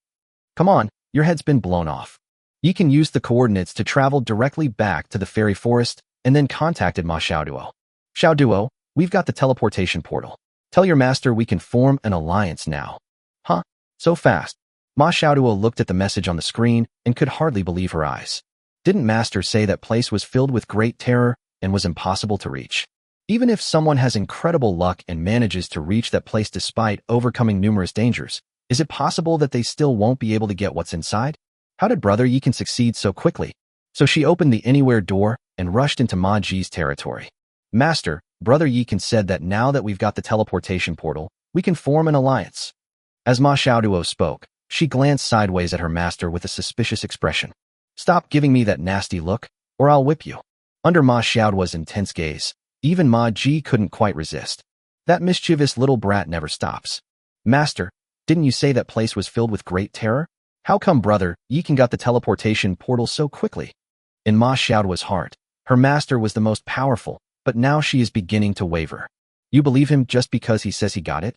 Come on, your head's been blown off. Yi Kan used the coordinates to travel directly back to the fairy forest and then contacted Ma Xiaoduo. Xiao Duo, we've got the teleportation portal. Tell your master we can form an alliance now. Huh? So fast. Ma Xiaoduo looked at the message on the screen and could hardly believe her eyes. Didn't master say that place was filled with great terror and was impossible to reach? Even if someone has incredible luck and manages to reach that place despite overcoming numerous dangers, is it possible that they still won't be able to get what's inside? How did Brother Yi can succeed so quickly? So she opened the anywhere door and rushed into Ma Ji's territory. Master, Brother Yi can said that now that we've got the teleportation portal, we can form an alliance. As Ma Xiaoduo spoke, she glanced sideways at her master with a suspicious expression. Stop giving me that nasty look, or I'll whip you. Under Ma Xiaoduo's intense gaze, even Ma Ji couldn't quite resist. That mischievous little brat never stops. Master, didn't you say that place was filled with great terror? How come Brother Yi got the teleportation portal so quickly? In Ma Xiaoduo's heart, her master was the most powerful, but now she is beginning to waver. You believe him just because he says he got it?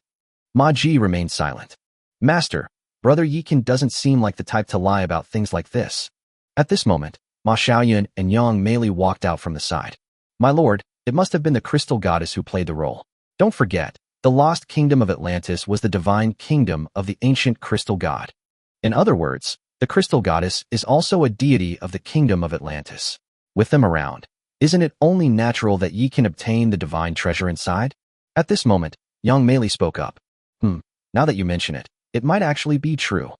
Ma Ji remained silent. Master, Brother Yi doesn't seem like the type to lie about things like this. At this moment, Ma Xiaoyun and Yang Meili walked out from the side. My lord, it must have been the crystal goddess who played the role. Don't forget, the lost kingdom of Atlantis was the divine kingdom of the ancient crystal god. In other words, the crystal goddess is also a deity of the kingdom of Atlantis. With them around, isn't it only natural that Yi can obtain the divine treasure inside? At this moment, Yang Meili spoke up. Now that you mention it, it might actually be true.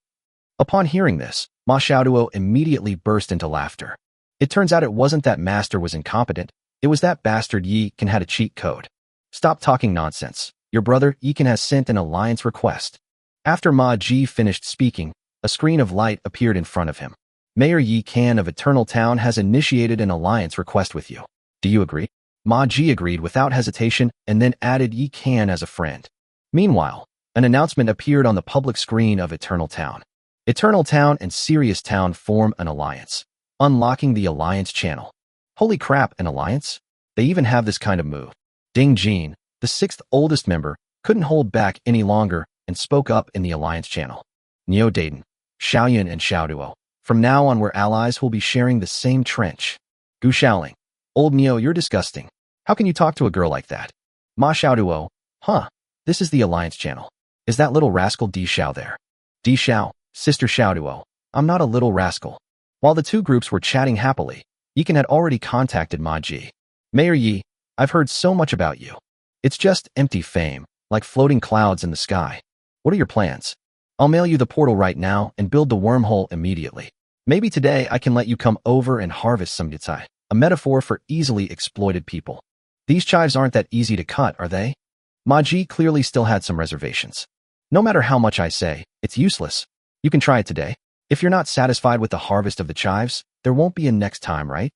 Upon hearing this, Ma Xiaoduo immediately burst into laughter. It turns out it wasn't that master was incompetent, it was that bastard Yi had a cheat code. Stop talking nonsense. Your brother Yi has sent an alliance request. After Ma Ji finished speaking, a screen of light appeared in front of him. Mayor Yi of Eternal Town has initiated an alliance request with you. Do you agree? Ma Ji agreed without hesitation and then added Yi as a friend. Meanwhile, an announcement appeared on the public screen of Eternal Town. Eternal Town and Sirius Town form an alliance, unlocking the alliance channel. Holy crap, an alliance? They even have this kind of move. Ding Jin, the sixth oldest member, couldn't hold back any longer and spoke up in the alliance channel. Neo Dayton, Xiaoyun and Xiaoduo. From now on we're allies who'll be sharing the same trench. Gu Xiaoling. Old Neo, you're disgusting. How can you talk to a girl like that? Ma Xiaoduo. This is the alliance channel. Is that little rascal Di Xiao there? Di Xiao, Sister Xiaoduo. I'm not a little rascal. While the two groups were chatting happily, Yikan had already contacted Ma Ji. Mayor Yi, I've heard so much about you. It's just empty fame, like floating clouds in the sky. What are your plans? I'll mail you the portal right now and build the wormhole immediately. Maybe today I can let you come over and harvest some yucai, a metaphor for easily exploited people. These chives aren't that easy to cut, are they? Ma Ji clearly still had some reservations. No matter how much I say, it's useless. You can try it today. If you're not satisfied with the harvest of the chives, there won't be a next time, right?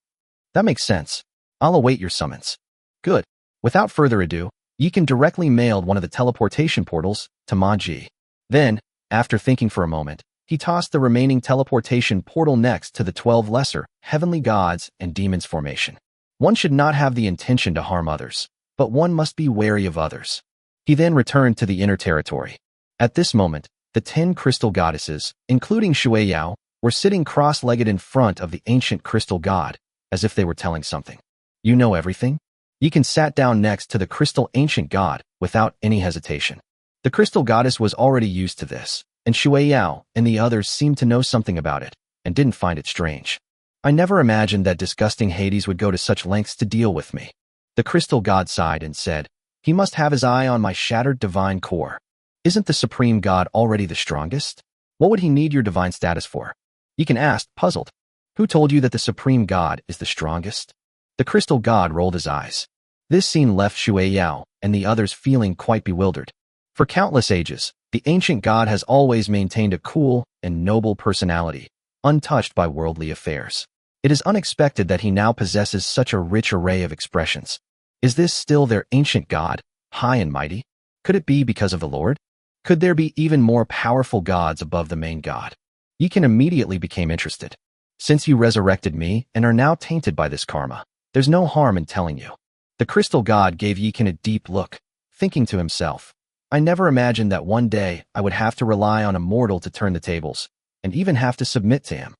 That makes sense. I'll await your summons. Good. Without further ado, Yikan directly mailed one of the teleportation portals to Ma Ji. Then, after thinking for a moment, he tossed the remaining teleportation portal next to the 12 lesser heavenly gods and demons formation. One should not have the intention to harm others, but one must be wary of others. He then returned to the inner territory. At this moment, the 10 crystal goddesses, including Shui Yao, were sitting cross-legged in front of the ancient crystal god, as if they were telling something. You know everything? Yikan sat down next to the crystal ancient god without any hesitation. The crystal goddess was already used to this, and Shui Yao and the others seemed to know something about it, and didn't find it strange. I never imagined that disgusting Hades would go to such lengths to deal with me. The crystal god sighed and said, he must have his eye on my shattered divine core. Isn't the supreme god already the strongest? What would he need your divine status for? Yikan asked, puzzled. Who told you that the supreme god is the strongest? The crystal god rolled his eyes. This scene left Shui Yao and the others feeling quite bewildered. For countless ages, the ancient god has always maintained a cool and noble personality, untouched by worldly affairs. It is unexpected that he now possesses such a rich array of expressions. Is this still their ancient god, high and mighty? Could it be because of the Lord? Could there be even more powerful gods above the main god? Yikan immediately became interested. Since you resurrected me and are now tainted by this karma, there's no harm in telling you. The crystal god gave Yikan a deep look, thinking to himself, I never imagined that one day I would have to rely on a mortal to turn the tables, and even have to submit to him.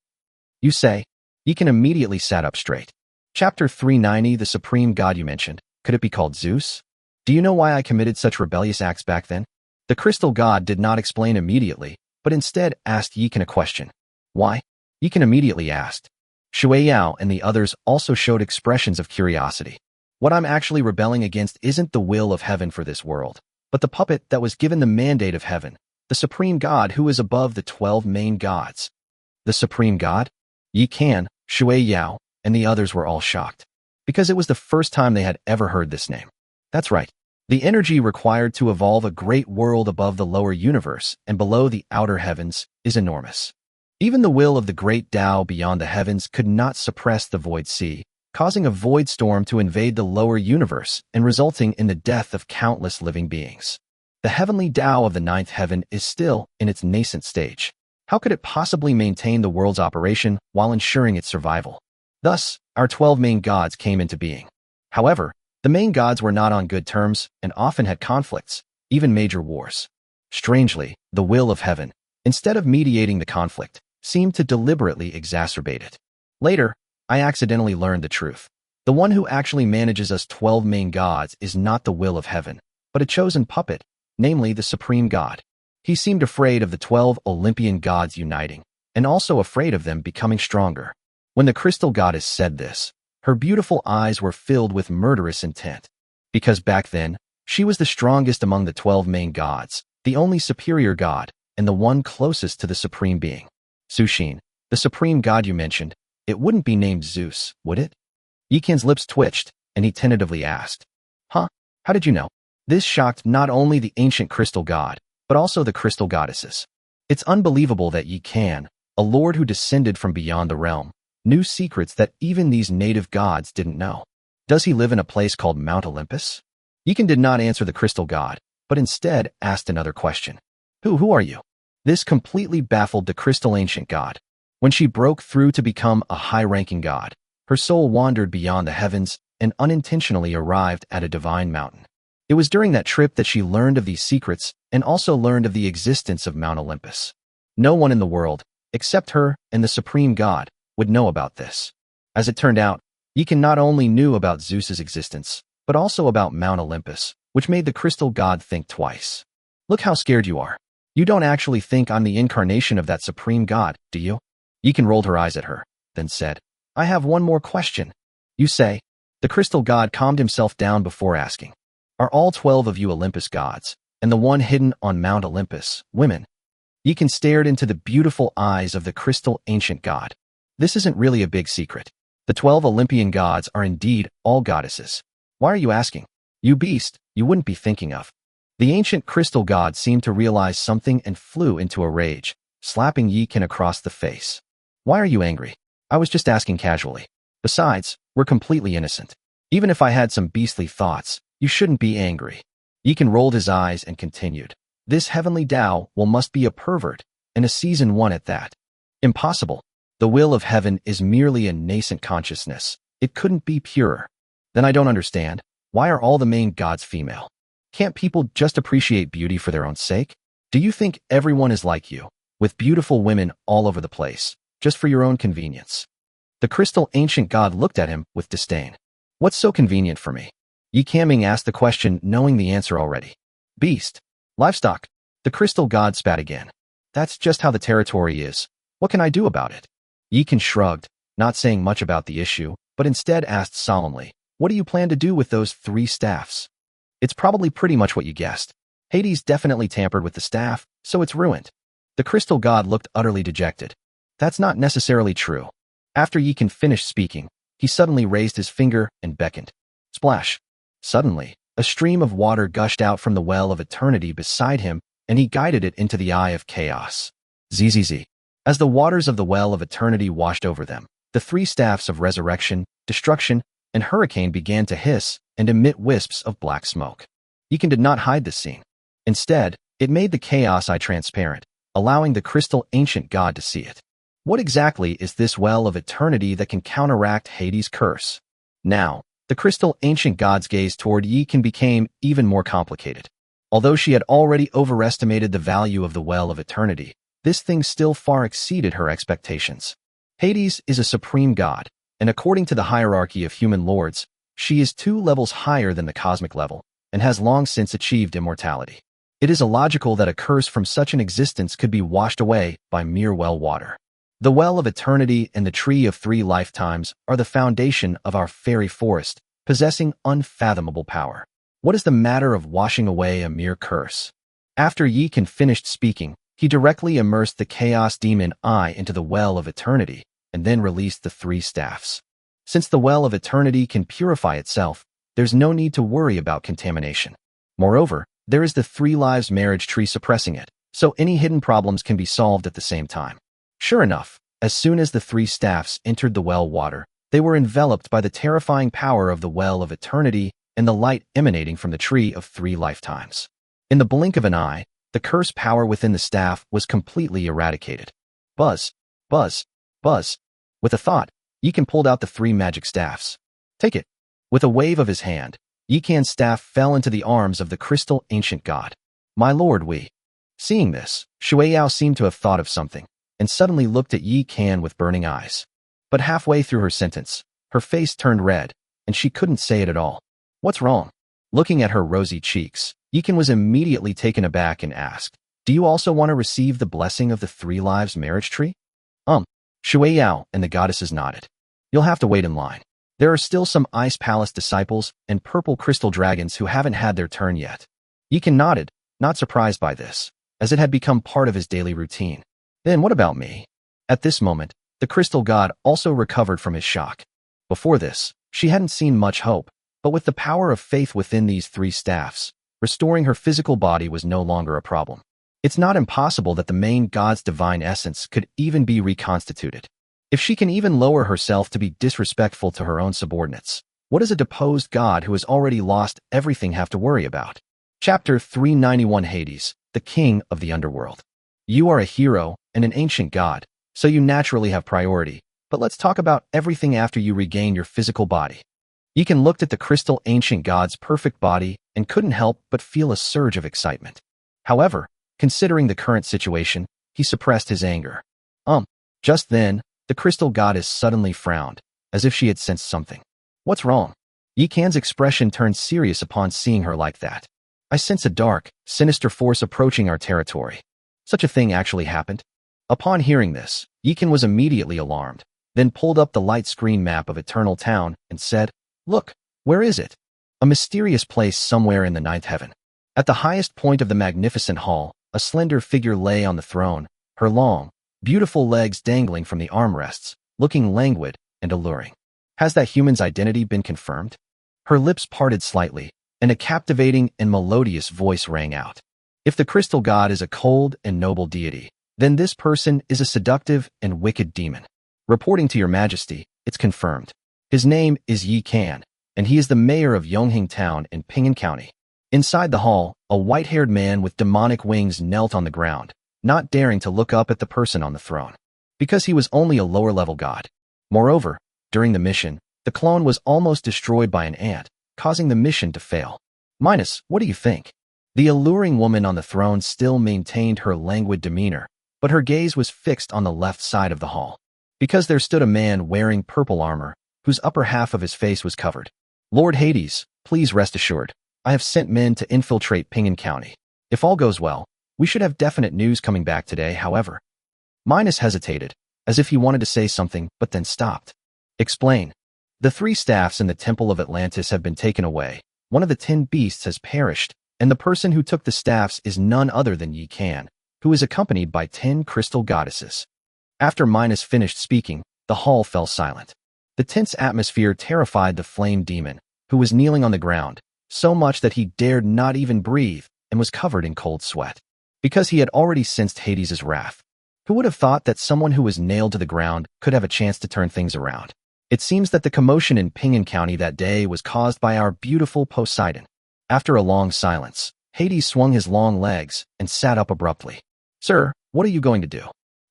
You say? Yikan immediately sat up straight. Chapter 390, the supreme god you mentioned. Could it be called Zeus? Do you know why I committed such rebellious acts back then? The crystal god did not explain immediately, but instead asked Yikan a question. Why? Yikan immediately asked. Shui Yao and the others also showed expressions of curiosity. What I'm actually rebelling against isn't the will of heaven for this world, but the puppet that was given the mandate of heaven, the supreme god who is above the 12 main gods. The supreme god? Yikan, Shui Yao, and the others were all shocked, because it was the first time they had ever heard this name. That's right. The energy required to evolve a great world above the lower universe and below the outer heavens is enormous. Even the will of the great Tao beyond the heavens could not suppress the void sea, causing a void storm to invade the lower universe and resulting in the death of countless living beings. The heavenly Tao of the ninth heaven is still in its nascent stage. How could it possibly maintain the world's operation while ensuring its survival? Thus, our 12 main gods came into being. However, the main gods were not on good terms and often had conflicts, even major wars. Strangely, the will of heaven, instead of mediating the conflict, seemed to deliberately exacerbate it. Later, I accidentally learned the truth. The one who actually manages us 12 main gods is not the will of heaven, but a chosen puppet, namely the supreme god. He seemed afraid of the 12 Olympian gods uniting, and also afraid of them becoming stronger. When the crystal goddess said this, her beautiful eyes were filled with murderous intent. Because back then, she was the strongest among the 12 main gods, the only superior god, and the one closest to the supreme being. Sushin, the supreme god you mentioned, it wouldn't be named Zeus, would it? Yikan's lips twitched, and he tentatively asked. Huh? How did you know? This shocked not only the ancient crystal god, but also the crystal goddesses. It's unbelievable that Yikan, a lord who descended from beyond the realm, knew secrets that even these native gods didn't know. Does he live in a place called Mount Olympus? Yikan did not answer the crystal god, but instead asked another question. Who are you? This completely baffled the crystal ancient god. When she broke through to become a high-ranking god, her soul wandered beyond the heavens and unintentionally arrived at a divine mountain. It was during that trip that she learned of these secrets and also learned of the existence of Mount Olympus. No one in the world, except her and the supreme god, would know about this. As it turned out, Yikan not only knew about Zeus's existence, but also about Mount Olympus, which made the crystal god think twice. Look how scared you are. You don't actually think I'm the incarnation of that supreme god, do you? Yikan rolled her eyes at her, then said, I have one more question. You say, the crystal god calmed himself down before asking, are all 12 of you Olympus gods, and the one hidden on Mount Olympus, women? Yikan stared into the beautiful eyes of the crystal ancient god. This isn't really a big secret. The 12 Olympian gods are indeed all goddesses. Why are you asking? You beast, you wouldn't be thinking of. The ancient crystal god seemed to realize something and flew into a rage, slapping Yikan across the face. Why are you angry? I was just asking casually. Besides, we're completely innocent. Even if I had some beastly thoughts, you shouldn't be angry. Yikan rolled his eyes and continued. This heavenly Tao must be a pervert, and a season 1 at that. Impossible. The will of heaven is merely a nascent consciousness. It couldn't be purer. Then I don't understand. Why are all the main gods female? Can't people just appreciate beauty for their own sake? Do you think everyone is like you, with beautiful women all over the place, just for your own convenience? The crystal ancient god looked at him with disdain. What's so convenient for me? Yi Kaming asked the question knowing the answer already. Beast. Livestock. The crystal god spat again. That's just how the territory is. What can I do about it? Yikan shrugged, not saying much about the issue, but instead asked solemnly, what do you plan to do with those 3 staffs? It's probably pretty much what you guessed. Hades definitely tampered with the staff, so it's ruined. The crystal god looked utterly dejected. That's not necessarily true. After Yikan finished speaking, he suddenly raised his finger and beckoned. Splash. Suddenly, a stream of water gushed out from the well of eternity beside him, and he guided it into the eye of chaos. Zzz. As the waters of the well of eternity washed over them, the 3 staffs of resurrection, destruction, and hurricane began to hiss and emit wisps of black smoke. Yikan did not hide this scene. Instead, it made the chaos eye transparent, allowing the crystal ancient god to see it. What exactly is this well of eternity that can counteract Hades' curse? Now, the crystal ancient god's gaze toward Yikan became even more complicated. Although she had already overestimated the value of the well of eternity, this thing still far exceeded her expectations. Hades is a supreme god, and according to the hierarchy of human lords, She is 2 levels higher than the cosmic level, and has long since achieved immortality. It is illogical that a curse from such an existence could be washed away by mere well water. The Well of Eternity and the Tree of 3 Lifetimes are the foundation of our fairy forest, possessing unfathomable power. What is the matter of washing away a mere curse? After Yi Kan finished speaking, he directly immersed the Chaos Demon Eye into the Well of Eternity, and then released the 3 staffs. Since the Well of Eternity can purify itself, there's no need to worry about contamination. Moreover, there is the 3 Lives marriage tree suppressing it, so any hidden problems can be solved at the same time. Sure enough, as soon as the 3 staffs entered the well water, they were enveloped by the terrifying power of the Well of Eternity and the light emanating from the Tree of 3 Lifetimes. In the blink of an eye, the curse power within the staff was completely eradicated. Buzz, buzz, buzz. With a thought, Yi Kan pulled out the 3 magic staffs. Take it. With a wave of his hand, Yi Kan's staff fell into the arms of the crystal ancient god. My lord, we. Seeing this, Shui Yao seemed to have thought of something, and suddenly looked at Yi Kan with burning eyes. But halfway through her sentence, her face turned red, and she couldn't say it at all. What's wrong? Looking at her rosy cheeks, Yi Kan was immediately taken aback and asked, Do you also want to receive the blessing of the 3 Lives marriage tree? Shui Yao and the goddesses nodded. You'll have to wait in line. There are still some Ice Palace disciples and purple crystal dragons who haven't had their turn yet. Yi Kan nodded, not surprised by this, as it had become part of his daily routine. Then what about me? At this moment, the crystal god also recovered from his shock. Before this, she hadn't seen much hope, but with the power of faith within these 3 staffs, restoring her physical body was no longer a problem. It's not impossible that the main god's divine essence could even be reconstituted. If she can even lower herself to be disrespectful to her own subordinates, what does a deposed god who has already lost everything have to worry about? Chapter 391 Hades, the King of the Underworld. You are a hero and an ancient god, so you naturally have priority, but let's talk about everything after you regain your physical body. Yi Kan looked at the crystal ancient god's perfect body and couldn't help but feel a surge of excitement. However, considering the current situation, he suppressed his anger. Just then, the crystal goddess suddenly frowned, as if she had sensed something. What's wrong? Yi Kan's expression turned serious upon seeing her like that. I sense a dark, sinister force approaching our territory. Such a thing actually happened? Upon hearing this, Yi Kan was immediately alarmed, then pulled up the light screen map of Eternal Town and said, Look, where is it? A mysterious place somewhere in the 9th heaven. At the highest point of the magnificent hall, a slender figure lay on the throne, her long, beautiful legs dangling from the armrests, looking languid and alluring. Has that human's identity been confirmed? Her lips parted slightly, and a captivating and melodious voice rang out. If the crystal god is a cold and noble deity, then this person is a seductive and wicked demon. Reporting to your majesty, it's confirmed. His name is Yi Kan, and he is the mayor of Yonghing Town in Ping'an County. Inside the hall, a white-haired man with demonic wings knelt on the ground, not daring to look up at the person on the throne, because he was only a lower-level god. Moreover, during the mission, the clone was almost destroyed by an ant, causing the mission to fail. Minus, what do you think? The alluring woman on the throne still maintained her languid demeanor, but her gaze was fixed on the left side of the hall, because there stood a man wearing purple armor, whose upper half of his face was covered. Lord Hades, please rest assured. I have sent men to infiltrate Ping'an County. If all goes well, we should have definite news coming back today, however. Minos hesitated, as if he wanted to say something, but then stopped. Explain. The 3 staffs in the Temple of Atlantis have been taken away. One of the 10 beasts has perished, and the person who took the staffs is none other than Yi Kan, who is accompanied by 10 crystal goddesses. After Minos finished speaking, the hall fell silent. The tense atmosphere terrified the flame demon, who was kneeling on the ground, so much that he dared not even breathe and was covered in cold sweat. Because he had already sensed Hades' wrath. Who would have thought that someone who was nailed to the ground could have a chance to turn things around? It seems that the commotion in Ping'an County that day was caused by our beautiful Poseidon. After a long silence, Hades swung his long legs and sat up abruptly. Sir, what are you going to do?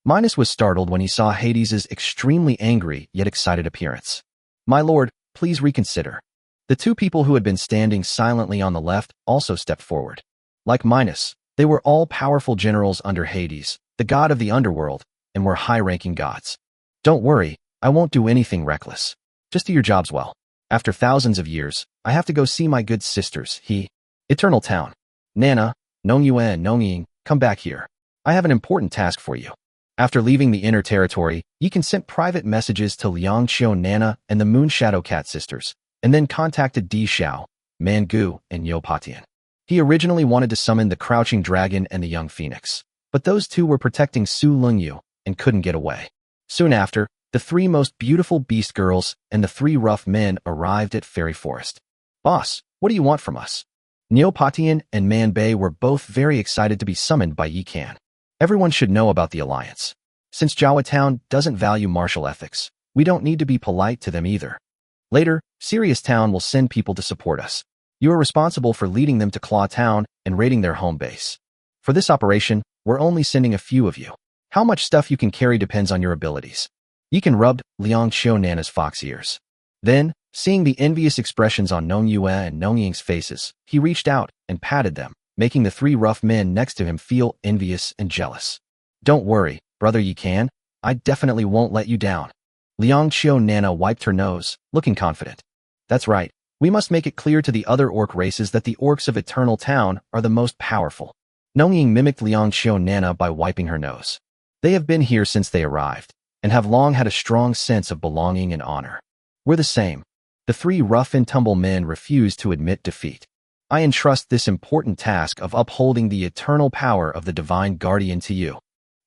Minos was startled when he saw Hades' extremely angry yet excited appearance. My lord, please reconsider. The 2 people who had been standing silently on the left also stepped forward. Like Minos, they were all powerful generals under Hades, the god of the underworld, and were high-ranking gods. Don't worry, I won't do anything reckless. Just do your jobs well. After thousands of years, I have to go see my good sisters, Eternal Town. Nana, Nongyue and Nongying, come back here. I have an important task for you. After leaving the inner territory, Yi can sent private messages to Liangqiu Nana and the Moon Shadow Cat sisters, and then contacted Di Xiao, Mangu, and Yopatian. He originally wanted to summon the Crouching Dragon and the Young Phoenix, but those two were protecting Su Lungyu and couldn't get away. Soon after, the three most beautiful beast girls and the three rough men arrived at Fairy Forest. Boss, what do you want from us? Neopatian and Man Bei were both very excited to be summoned by Yi Can. Everyone should know about the alliance. Since Jawa Town doesn't value martial ethics, we don't need to be polite to them either. Later, Sirius Town will send people to support us. You are responsible for leading them to Claw Town and raiding their home base. For this operation, we're only sending a few of you. How much stuff you can carry depends on your abilities. Yi Can rubbed Liangqiu Nana's fox ears. Then, seeing the envious expressions on Nongyue and Nongying's faces, he reached out and patted them, making the three rough men next to him feel envious and jealous. Don't worry, brother Yi Can. I definitely won't let you down. Liangqiu Nana wiped her nose, looking confident. That's right. We must make it clear to the other orc races that the orcs of Eternal Town are the most powerful. Nongying mimicked Liangqiu Nana by wiping her nose. They have been here since they arrived, and have long had a strong sense of belonging and honor. We're the same. The three rough-and-tumble men refused to admit defeat. I entrust this important task of upholding the eternal power of the Divine Guardian to you.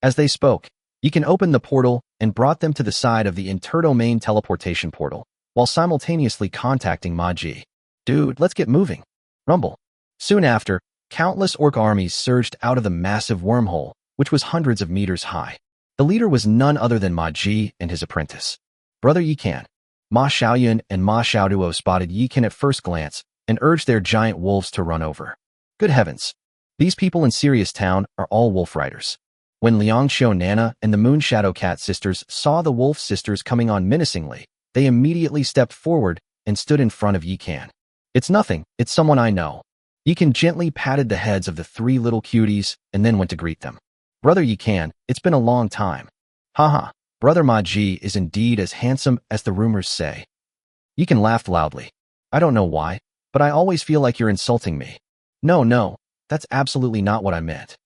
As they spoke, Yi Can opened the portal and brought them to the side of the interdomain teleportation portal, while simultaneously contacting Ma Ji. Dude, let's get moving. Rumble. Soon after, countless orc armies surged out of the massive wormhole, which was hundreds of meters high. The leader was none other than Ma Ji and his apprentice. Brother Yi Can. Ma Xiaoyun and Ma Xiaoduo spotted Yi Can at first glance and urged their giant wolves to run over. Good heavens. These people in Sirius Town are all wolf riders. When Liangqiu Nana and the Moon Shadow Cat sisters saw the wolf sisters coming on menacingly, they immediately stepped forward and stood in front of Yi Can. It's nothing, it's someone I know. Yi Can gently patted the heads of the three little cuties and then went to greet them. Brother Yi Can, it's been a long time. Haha, Brother Ma Ji is indeed as handsome as the rumors say. Yi Can laughed loudly. I don't know why, but I always feel like you're insulting me. No, that's absolutely not what I meant.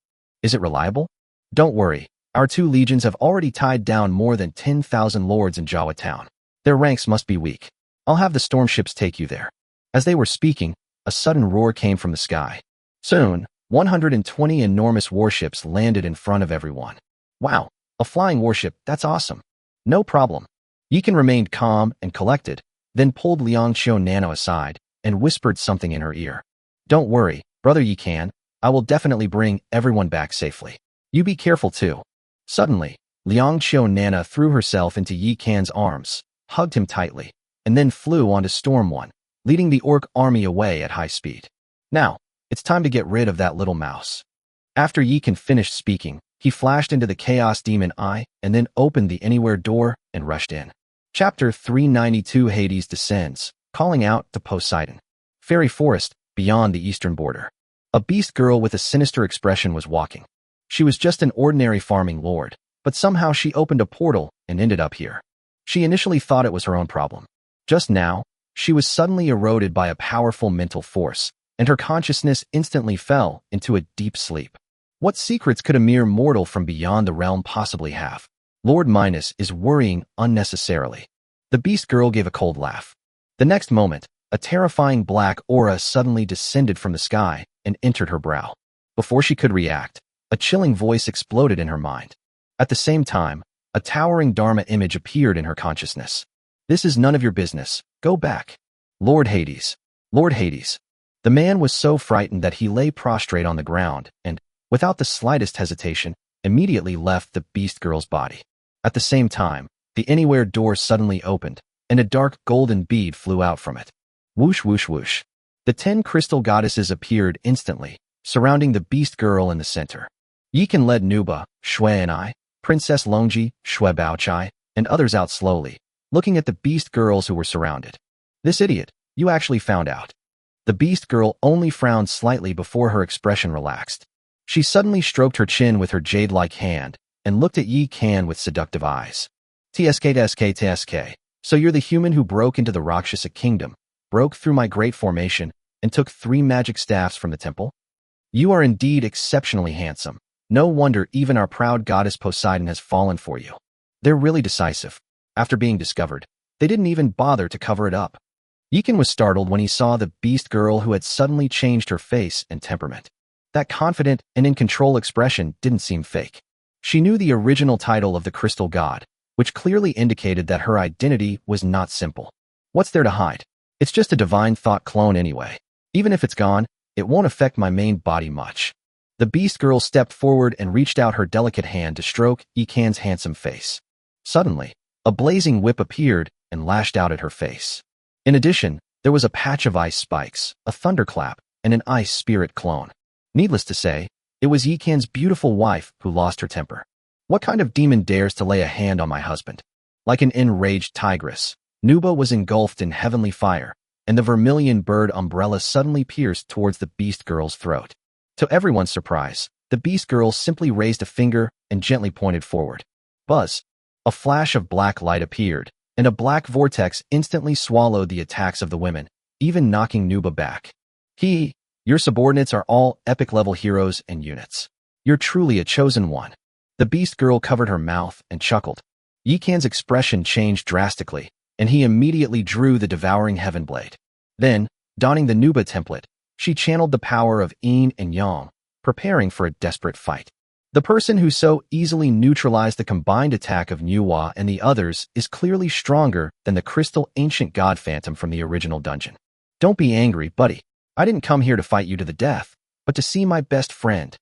Is it reliable? Don't worry, our two legions have already tied down more than 10,000 lords in Jawa Town. Their ranks must be weak. I'll have the storm ships take you there. As they were speaking, a sudden roar came from the sky. Soon, 120 enormous warships landed in front of everyone. Wow, a flying warship, that's awesome. No problem. Yi Can remained calm and collected, then pulled Liangqiu Nana aside and whispered something in her ear. Don't worry, Brother Yi Can, I will definitely bring everyone back safely. You be careful too. Suddenly, Liangqiu Nana threw herself into Yi Can's arms, hugged him tightly, and then flew onto Storm One, leading the orc army away at high speed. Now, it's time to get rid of that little mouse. After Yi Can finished speaking, he flashed into the Chaos Demon Eye and then opened the Anywhere door and rushed in. Chapter 392 Hades descends, calling out to Poseidon. Fairy Forest, beyond the eastern border. A beast girl with a sinister expression was walking. She was just an ordinary farming lord, but somehow she opened a portal and ended up here. She initially thought it was her own problem. Just now, she was suddenly eroded by a powerful mental force, and her consciousness instantly fell into a deep sleep. What secrets could a mere mortal from beyond the realm possibly have? Lord Minos is worrying unnecessarily. The beast girl gave a cold laugh. The next moment, a terrifying black aura suddenly descended from the sky and entered her brow. Before she could react, a chilling voice exploded in her mind. At the same time, a towering Dharma image appeared in her consciousness. This is none of your business. Go back. Lord Hades. Lord Hades. The man was so frightened that he lay prostrate on the ground and, without the slightest hesitation, immediately left the beast girl's body. At the same time, the Anywhere door suddenly opened, and a dark golden bead flew out from it. Whoosh, whoosh, whoosh. The 10 crystal goddesses appeared instantly, surrounding the beast girl in the center. Yi Can led Nuba, Shui and I, Princess Longji, Shui Baochai, and others out slowly, looking at the beast girls who were surrounded. This idiot, you actually found out. The beast girl only frowned slightly before her expression relaxed. She suddenly stroked her chin with her jade-like hand and looked at Yi Can with seductive eyes. TSK, So you're the human who broke into the Rakshasa kingdom, broke through my great formation, and took 3 magic staffs from the temple? You are indeed exceptionally handsome. No wonder even our proud goddess Poseidon has fallen for you. They're really decisive. After being discovered, they didn't even bother to cover it up. Yikan was startled when he saw the beast girl who had suddenly changed her face and temperament. That confident and in-control expression didn't seem fake. She knew the original title of the crystal god, which clearly indicated that her identity was not simple. What's there to hide? It's just a divine thought clone anyway. Even if it's gone, it won't affect my main body much. The beast girl stepped forward and reached out her delicate hand to stroke Yikan's handsome face. Suddenly, a blazing whip appeared and lashed out at her face. In addition, there was a patch of ice spikes, a thunderclap, and an ice spirit clone. Needless to say, it was Yikan's beautiful wife who lost her temper. What kind of demon dares to lay a hand on my husband? Like an enraged tigress, Nuba was engulfed in heavenly fire, and the vermilion bird umbrella suddenly pierced towards the beast girl's throat. To everyone's surprise, the beast girl simply raised a finger and gently pointed forward. Buzz! A flash of black light appeared, and a black vortex instantly swallowed the attacks of the women, even knocking Nuba back. Your subordinates are all epic-level heroes and units. You're truly a chosen one. The beast girl covered her mouth and chuckled. Yikan's expression changed drastically, and he immediately drew the devouring heaven blade. Then, donning the Nuba template, she channeled the power of yin and yang, preparing for a desperate fight. The person who so easily neutralized the combined attack of Manhwa and the others is clearly stronger than the crystal ancient god phantom from the original dungeon. Don't be angry, buddy. I didn't come here to fight you to the death, but to see my best friend.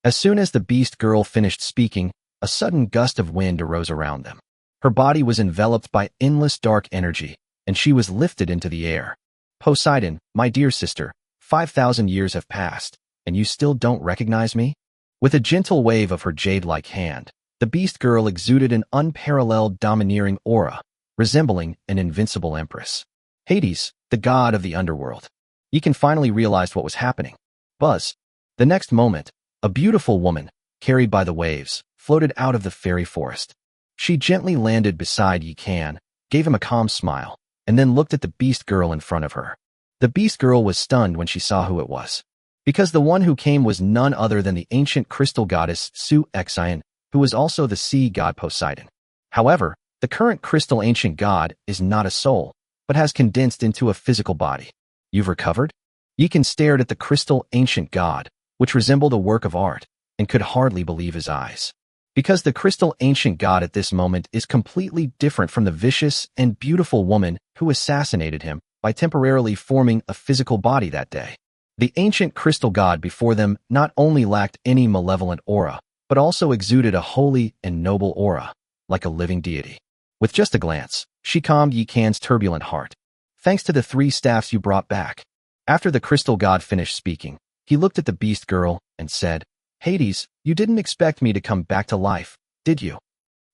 As soon as the beast girl finished speaking, a sudden gust of wind arose around them. Her body was enveloped by endless dark energy, and she was lifted into the air. Poseidon, my dear sister, 5,000 years have passed, and you still don't recognize me? With a gentle wave of her jade-like hand, the beast girl exuded an unparalleled domineering aura, resembling an invincible empress. Hades, the god of the underworld. Yikan finally realized what was happening. Buzz. The next moment, a beautiful woman, carried by the waves, floated out of the fairy forest. She gently landed beside Yikan, gave him a calm smile, and then looked at the beast girl in front of her. The beast girl was stunned when she saw who it was, because the one who came was none other than the ancient crystal goddess Succubi, who was also the sea god Poseidon. However, the current crystal ancient god is not a soul, but has condensed into a physical body. You've recovered? Yikan stared at the crystal ancient god, which resembled a work of art, and could hardly believe his eyes. Because the crystal ancient god at this moment is completely different from the vicious and beautiful woman who assassinated him by temporarily forming a physical body that day. The ancient crystal god before them not only lacked any malevolent aura, but also exuded a holy and noble aura, like a living deity. With just a glance, she calmed Yikan's turbulent heart. Thanks to the 3 staffs you brought back. After the crystal god finished speaking, he looked at the beast girl and said, Hades, you didn't expect me to come back to life, did you?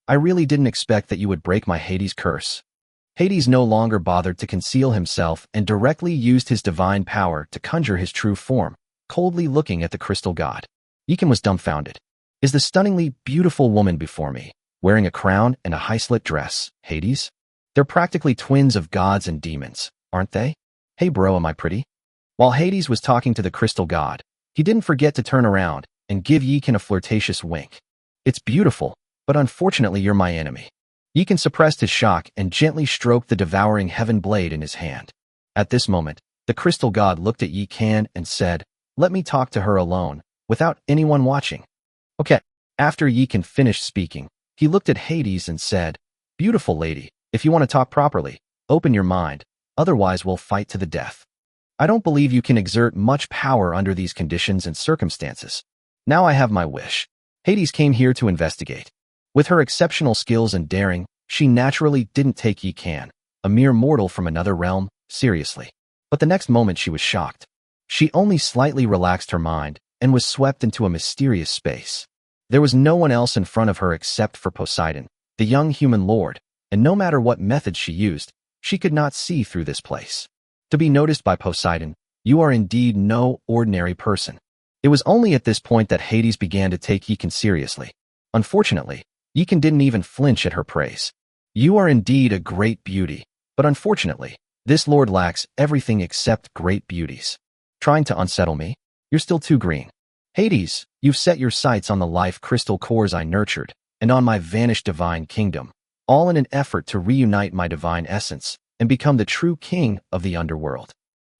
I really didn't expect that you would break my Hades curse. Hades no longer bothered to conceal himself and directly used his divine power to conjure his true form, coldly looking at the crystal god. Yikan was dumbfounded. Is the stunningly beautiful woman before me, wearing a crown and a high-slit dress, Hades? They're practically twins of gods and demons, aren't they? Hey bro, am I pretty? While Hades was talking to the crystal god, he didn't forget to turn around and give Yikan a flirtatious wink. It's beautiful, but unfortunately you're my enemy. Yikan suppressed his shock and gently stroked the devouring heaven blade in his hand. At this moment, the crystal god looked at Yikan and said, let me talk to her alone, without anyone watching. Okay. After Yikan finished speaking, he looked at Hades and said, beautiful lady, if you want to talk properly, open your mind, otherwise we'll fight to the death. I don't believe you can exert much power under these conditions and circumstances. Now I have my wish. Hades came here to investigate. With her exceptional skills and daring, she naturally didn't take Yikan, a mere mortal from another realm, seriously. But the next moment she was shocked. She only slightly relaxed her mind and was swept into a mysterious space. There was no one else in front of her except for Poseidon, the young human lord, and no matter what methods she used, she could not see through this place. To be noticed by Poseidon, you are indeed no ordinary person. It was only at this point that Hades began to take Yikan seriously. Unfortunately, Yikan didn't even flinch at her praise. You are indeed a great beauty, but unfortunately, this lord lacks everything except great beauties. Trying to unsettle me? You're still too green. Hades, you've set your sights on the life crystal cores I nurtured, and on my vanished divine kingdom, all in an effort to reunite my divine essence and become the true king of the underworld.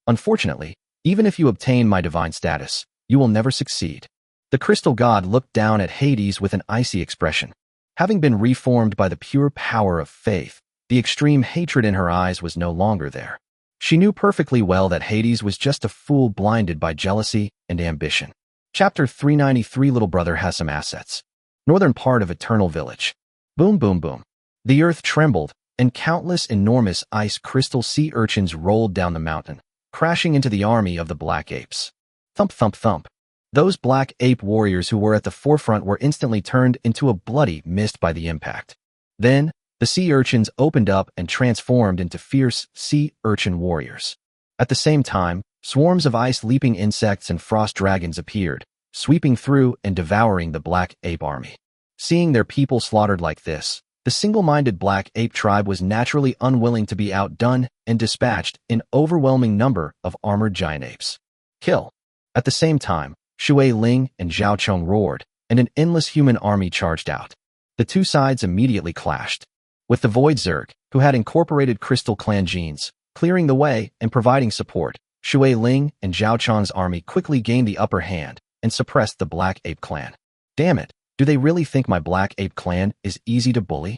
Unfortunately, even if you obtain my divine status, you will never succeed. The crystal god looked down at Hades with an icy expression. Having been reformed by the pure power of faith, the extreme hatred in her eyes was no longer there. She knew perfectly well that Hades was just a fool blinded by jealousy and ambition. Chapter 393 Little Brother has some assets. Northern part of Eternal Village. Boom, boom, boom. The earth trembled, and countless enormous ice crystal sea urchins rolled down the mountain, crashing into the army of the black apes. Thump, thump, thump. Those black ape warriors who were at the forefront were instantly turned into a bloody mist by the impact. Then, the sea urchins opened up and transformed into fierce sea urchin warriors. At the same time, swarms of ice-leaping insects and frost dragons appeared, sweeping through and devouring the black ape army. Seeing their people slaughtered like this, the single-minded black ape tribe was naturally unwilling to be outdone and dispatched an overwhelming number of armored giant apes. Kill. At the same time, Shui Ling and Zhao Chong roared, and an endless human army charged out. The two sides immediately clashed. With the Void Zerg, who had incorporated Crystal Clan genes, clearing the way and providing support, Shui Ling and Zhao Chong's army quickly gained the upper hand and suppressed the Black Ape Clan. Damn it, do they really think my Black Ape Clan is easy to bully?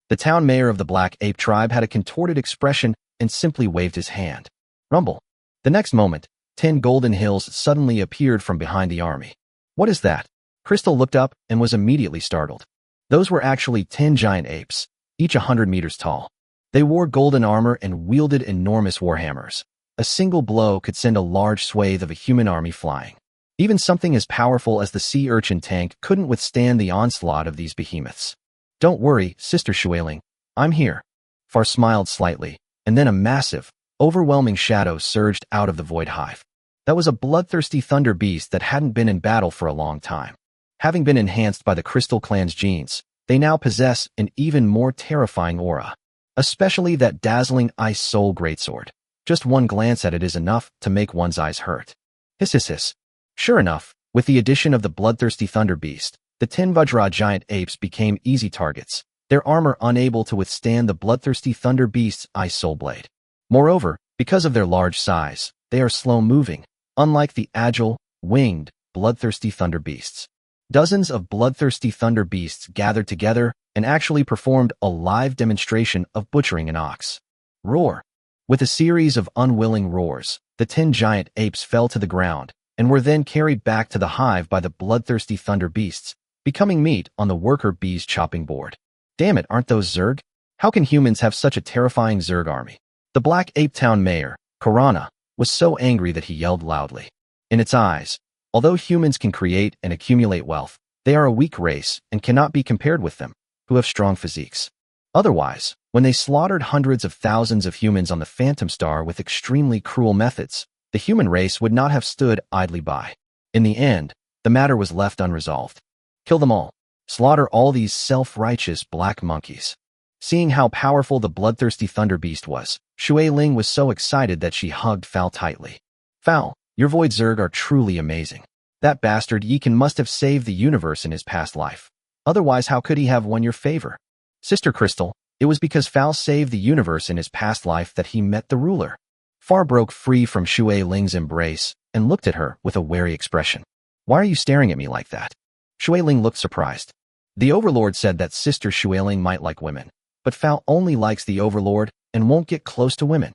The town mayor of the Black Ape tribe had a contorted expression and simply waved his hand. Rumble. The next moment, 10 golden hills suddenly appeared from behind the army. What is that? Crystal looked up and was immediately startled. Those were actually 10 giant apes, each 100 meters tall. They wore golden armor and wielded enormous warhammers. A single blow could send a large swathe of a human army flying. Even something as powerful as the sea urchin tank couldn't withstand the onslaught of these behemoths. Don't worry, Sister Shuailing, I'm here. Far smiled slightly, and then a massive, overwhelming shadow surged out of the void hive. That was a bloodthirsty thunder beast that hadn't been in battle for a long time. Having been enhanced by the Crystal Clan's genes, they now possess an even more terrifying aura. Especially that dazzling Ice Soul Greatsword. Just one glance at it is enough to make one's eyes hurt. Hiss, hiss, hiss. Sure enough, with the addition of the bloodthirsty thunder beast, the 10 Vajra giant apes became easy targets, their armor unable to withstand the bloodthirsty thunder beast's Ice Soul Blade. Moreover, because of their large size, they are slow-moving, unlike the agile, winged, bloodthirsty thunder beasts. Dozens of bloodthirsty thunder beasts gathered together and actually performed a live demonstration of butchering an ox. Roar. With a series of unwilling roars, the 10 giant apes fell to the ground and were then carried back to the hive by the bloodthirsty thunder beasts, becoming meat on the worker bees' chopping board. Damn it, aren't those Zerg? How can humans have such a terrifying Zerg army? The Black Ape Town mayor, Karana, was so angry that he yelled loudly. In its eyes, although humans can create and accumulate wealth, they are a weak race and cannot be compared with them, who have strong physiques. Otherwise, when they slaughtered hundreds of thousands of humans on the Phantom Star with extremely cruel methods, the human race would not have stood idly by. In the end, the matter was left unresolved. Kill them all. Slaughter all these self-righteous black monkeys. Seeing how powerful the bloodthirsty thunder beast was, Shui Ling was so excited that she hugged Fowl tightly. Fowl, your Void Zerg are truly amazing. That bastard Yeekin must have saved the universe in his past life. Otherwise, how could he have won your favor? Sister Crystal, it was because Fowl saved the universe in his past life that he met the ruler. Far broke free from Shui Ling's embrace and looked at her with a wary expression. Why are you staring at me like that? Shui Ling looked surprised. The Overlord said that Sister Shui Ling might like women, but Fowl only likes the Overlord and won't get close to women.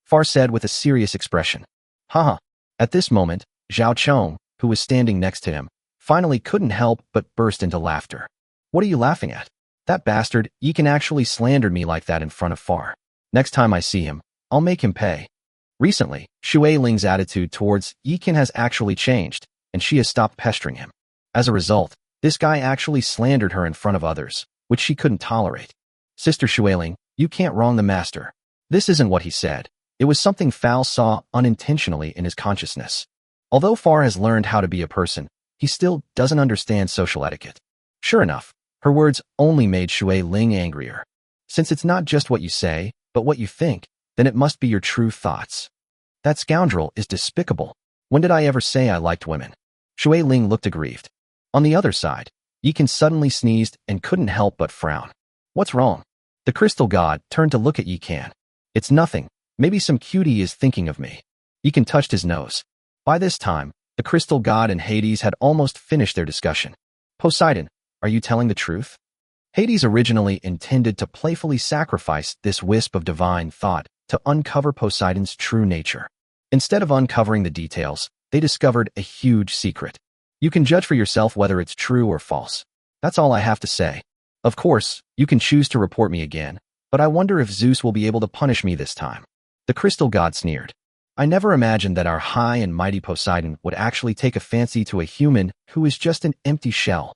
Far said with a serious expression. Haha. At this moment, Zhao Chong, who was standing next to him, finally couldn't help but burst into laughter. What are you laughing at? That bastard, Yeekin actually slandered me like that in front of Far. Next time I see him, I'll make him pay. Recently, Shui Ling's attitude towards Yeekin has actually changed, and she has stopped pestering him. As a result, this guy actually slandered her in front of others, which she couldn't tolerate. Sister Shui Ling, you can't wrong the master. This isn't what he said. It was something Fowl saw unintentionally in his consciousness. Although Far has learned how to be a person, he still doesn't understand social etiquette. Sure enough, her words only made Shui Ling angrier. Since it's not just what you say, but what you think, then it must be your true thoughts. That scoundrel is despicable. When did I ever say I liked women? Shui Ling looked aggrieved. On the other side, Yikan suddenly sneezed and couldn't help but frown. What's wrong? The crystal god turned to look at Yikan. It's nothing. Maybe some cutie is thinking of me. Yikan touched his nose. By this time, the crystal god and Hades had almost finished their discussion. Poseidon, are you telling the truth? Hades originally intended to playfully sacrifice this wisp of divine thought to uncover Poseidon's true nature. Instead of uncovering the details, they discovered a huge secret. You can judge for yourself whether it's true or false. That's all I have to say. Of course, you can choose to report me again, but I wonder if Zeus will be able to punish me this time. The crystal god sneered. I never imagined that our high and mighty Poseidon would actually take a fancy to a human who is just an empty shell.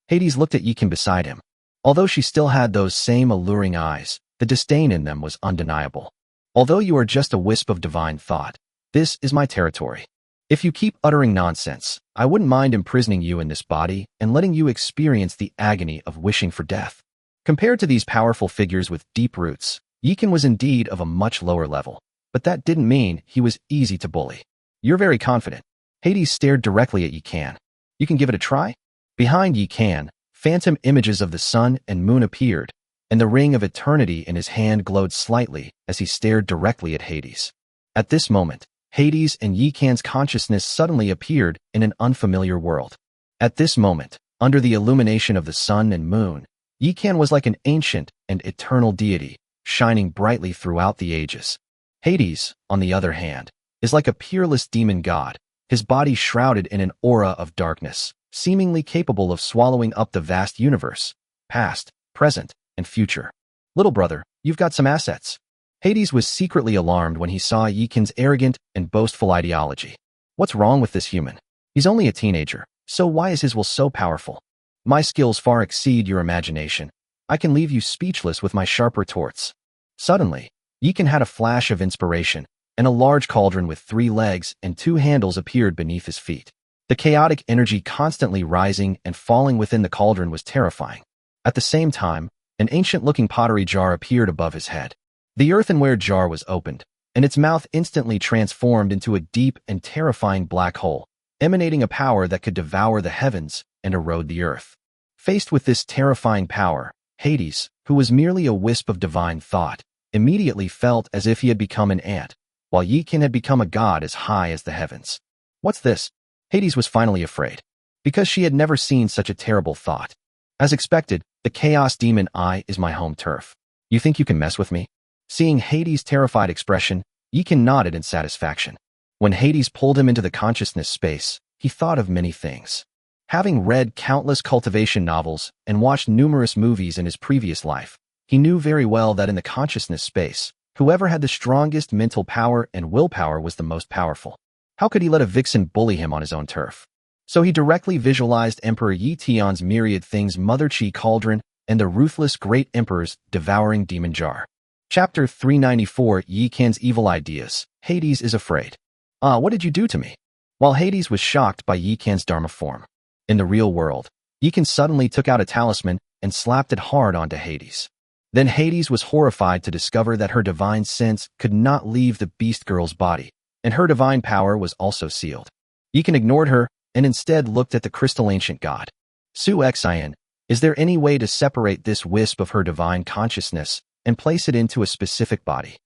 Hades looked at Yikan beside him. Although she still had those same alluring eyes, the disdain in them was undeniable. Although you are just a wisp of divine thought, this is my territory. If you keep uttering nonsense, I wouldn't mind imprisoning you in this body and letting you experience the agony of wishing for death. Compared to these powerful figures with deep roots, Yikan was indeed of a much lower level, but that didn't mean he was easy to bully. You're very confident. Hades stared directly at Yikan. You can give it a try? Behind Yikan, phantom images of the sun and moon appeared, and the ring of eternity in his hand glowed slightly as he stared directly at Hades. At this moment, Hades and Yikan's consciousness suddenly appeared in an unfamiliar world. At this moment, under the illumination of the sun and moon, Yikan was like an ancient and eternal deity, shining brightly throughout the ages. Hades, on the other hand, is like a peerless demon god, his body shrouded in an aura of darkness, seemingly capable of swallowing up the vast universe, past, present, and future. Little brother, you've got some assets. Hades was secretly alarmed when he saw Yikan's arrogant and boastful ideology. What's wrong with this human? He's only a teenager, so why is his will so powerful? My skills far exceed your imagination. I can leave you speechless with my sharp retorts. Suddenly, Yikan had a flash of inspiration, and a large cauldron with 3 legs and 2 handles appeared beneath his feet. The chaotic energy constantly rising and falling within the cauldron was terrifying. At the same time, an ancient-looking pottery jar appeared above his head. The earthenware jar was opened, and its mouth instantly transformed into a deep and terrifying black hole, emanating a power that could devour the heavens and erode the earth. Faced with this terrifying power, Hades, who was merely a wisp of divine thought, immediately felt as if he had become an ant, while Yikan had become a god as high as the heavens. What's this? Hades was finally afraid, because she had never seen such a terrible thought. As expected, the chaos demon eye is my home turf. You think you can mess with me? Seeing Hades' terrified expression, Yikan nodded in satisfaction. When Hades pulled him into the consciousness space, he thought of many things. Having read countless cultivation novels and watched numerous movies in his previous life, he knew very well that in the consciousness space, whoever had the strongest mental power and willpower was the most powerful. How could he let a vixen bully him on his own turf? So he directly visualized Emperor Yi Tian's myriad things, Mother Chi cauldron, and the ruthless great emperor's devouring demon jar. Chapter 394, Yikan's evil ideas. Hades is afraid. What did you do to me? While Hades was shocked by Yikan's Dharma form. In the real world, Yikan suddenly took out a talisman and slapped it hard onto Hades. Then Hades was horrified to discover that her divine sense could not leave the beast girl's body, and her divine power was also sealed. Yikan ignored her and instead looked at the crystal ancient god. Su-Xian, is there any way to separate this wisp of her divine consciousness and place it into a specific body?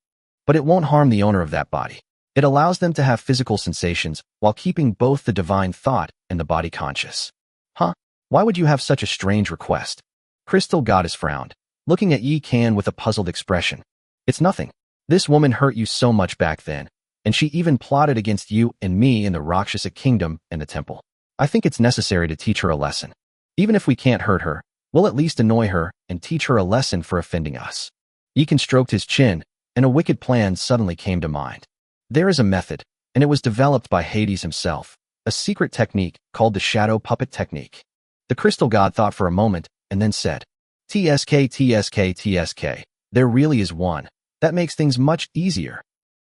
But it won't harm the owner of that body. It allows them to have physical sensations while keeping both the divine thought and the body conscious. Huh? Why would you have such a strange request? Crystal Goddess frowned, looking at Yikan with a puzzled expression. It's nothing. This woman hurt you so much back then, and she even plotted against you and me in the Rakshasa kingdom and the temple. I think it's necessary to teach her a lesson. Even if we can't hurt her, we'll at least annoy her and teach her a lesson for offending us. Yikan stroked his chin, and a wicked plan suddenly came to mind. There is a method, and it was developed by Hades himself, a secret technique called the shadow puppet technique. The crystal god thought for a moment and then said, TSK, TSK, TSK. There really is one. That makes things much easier.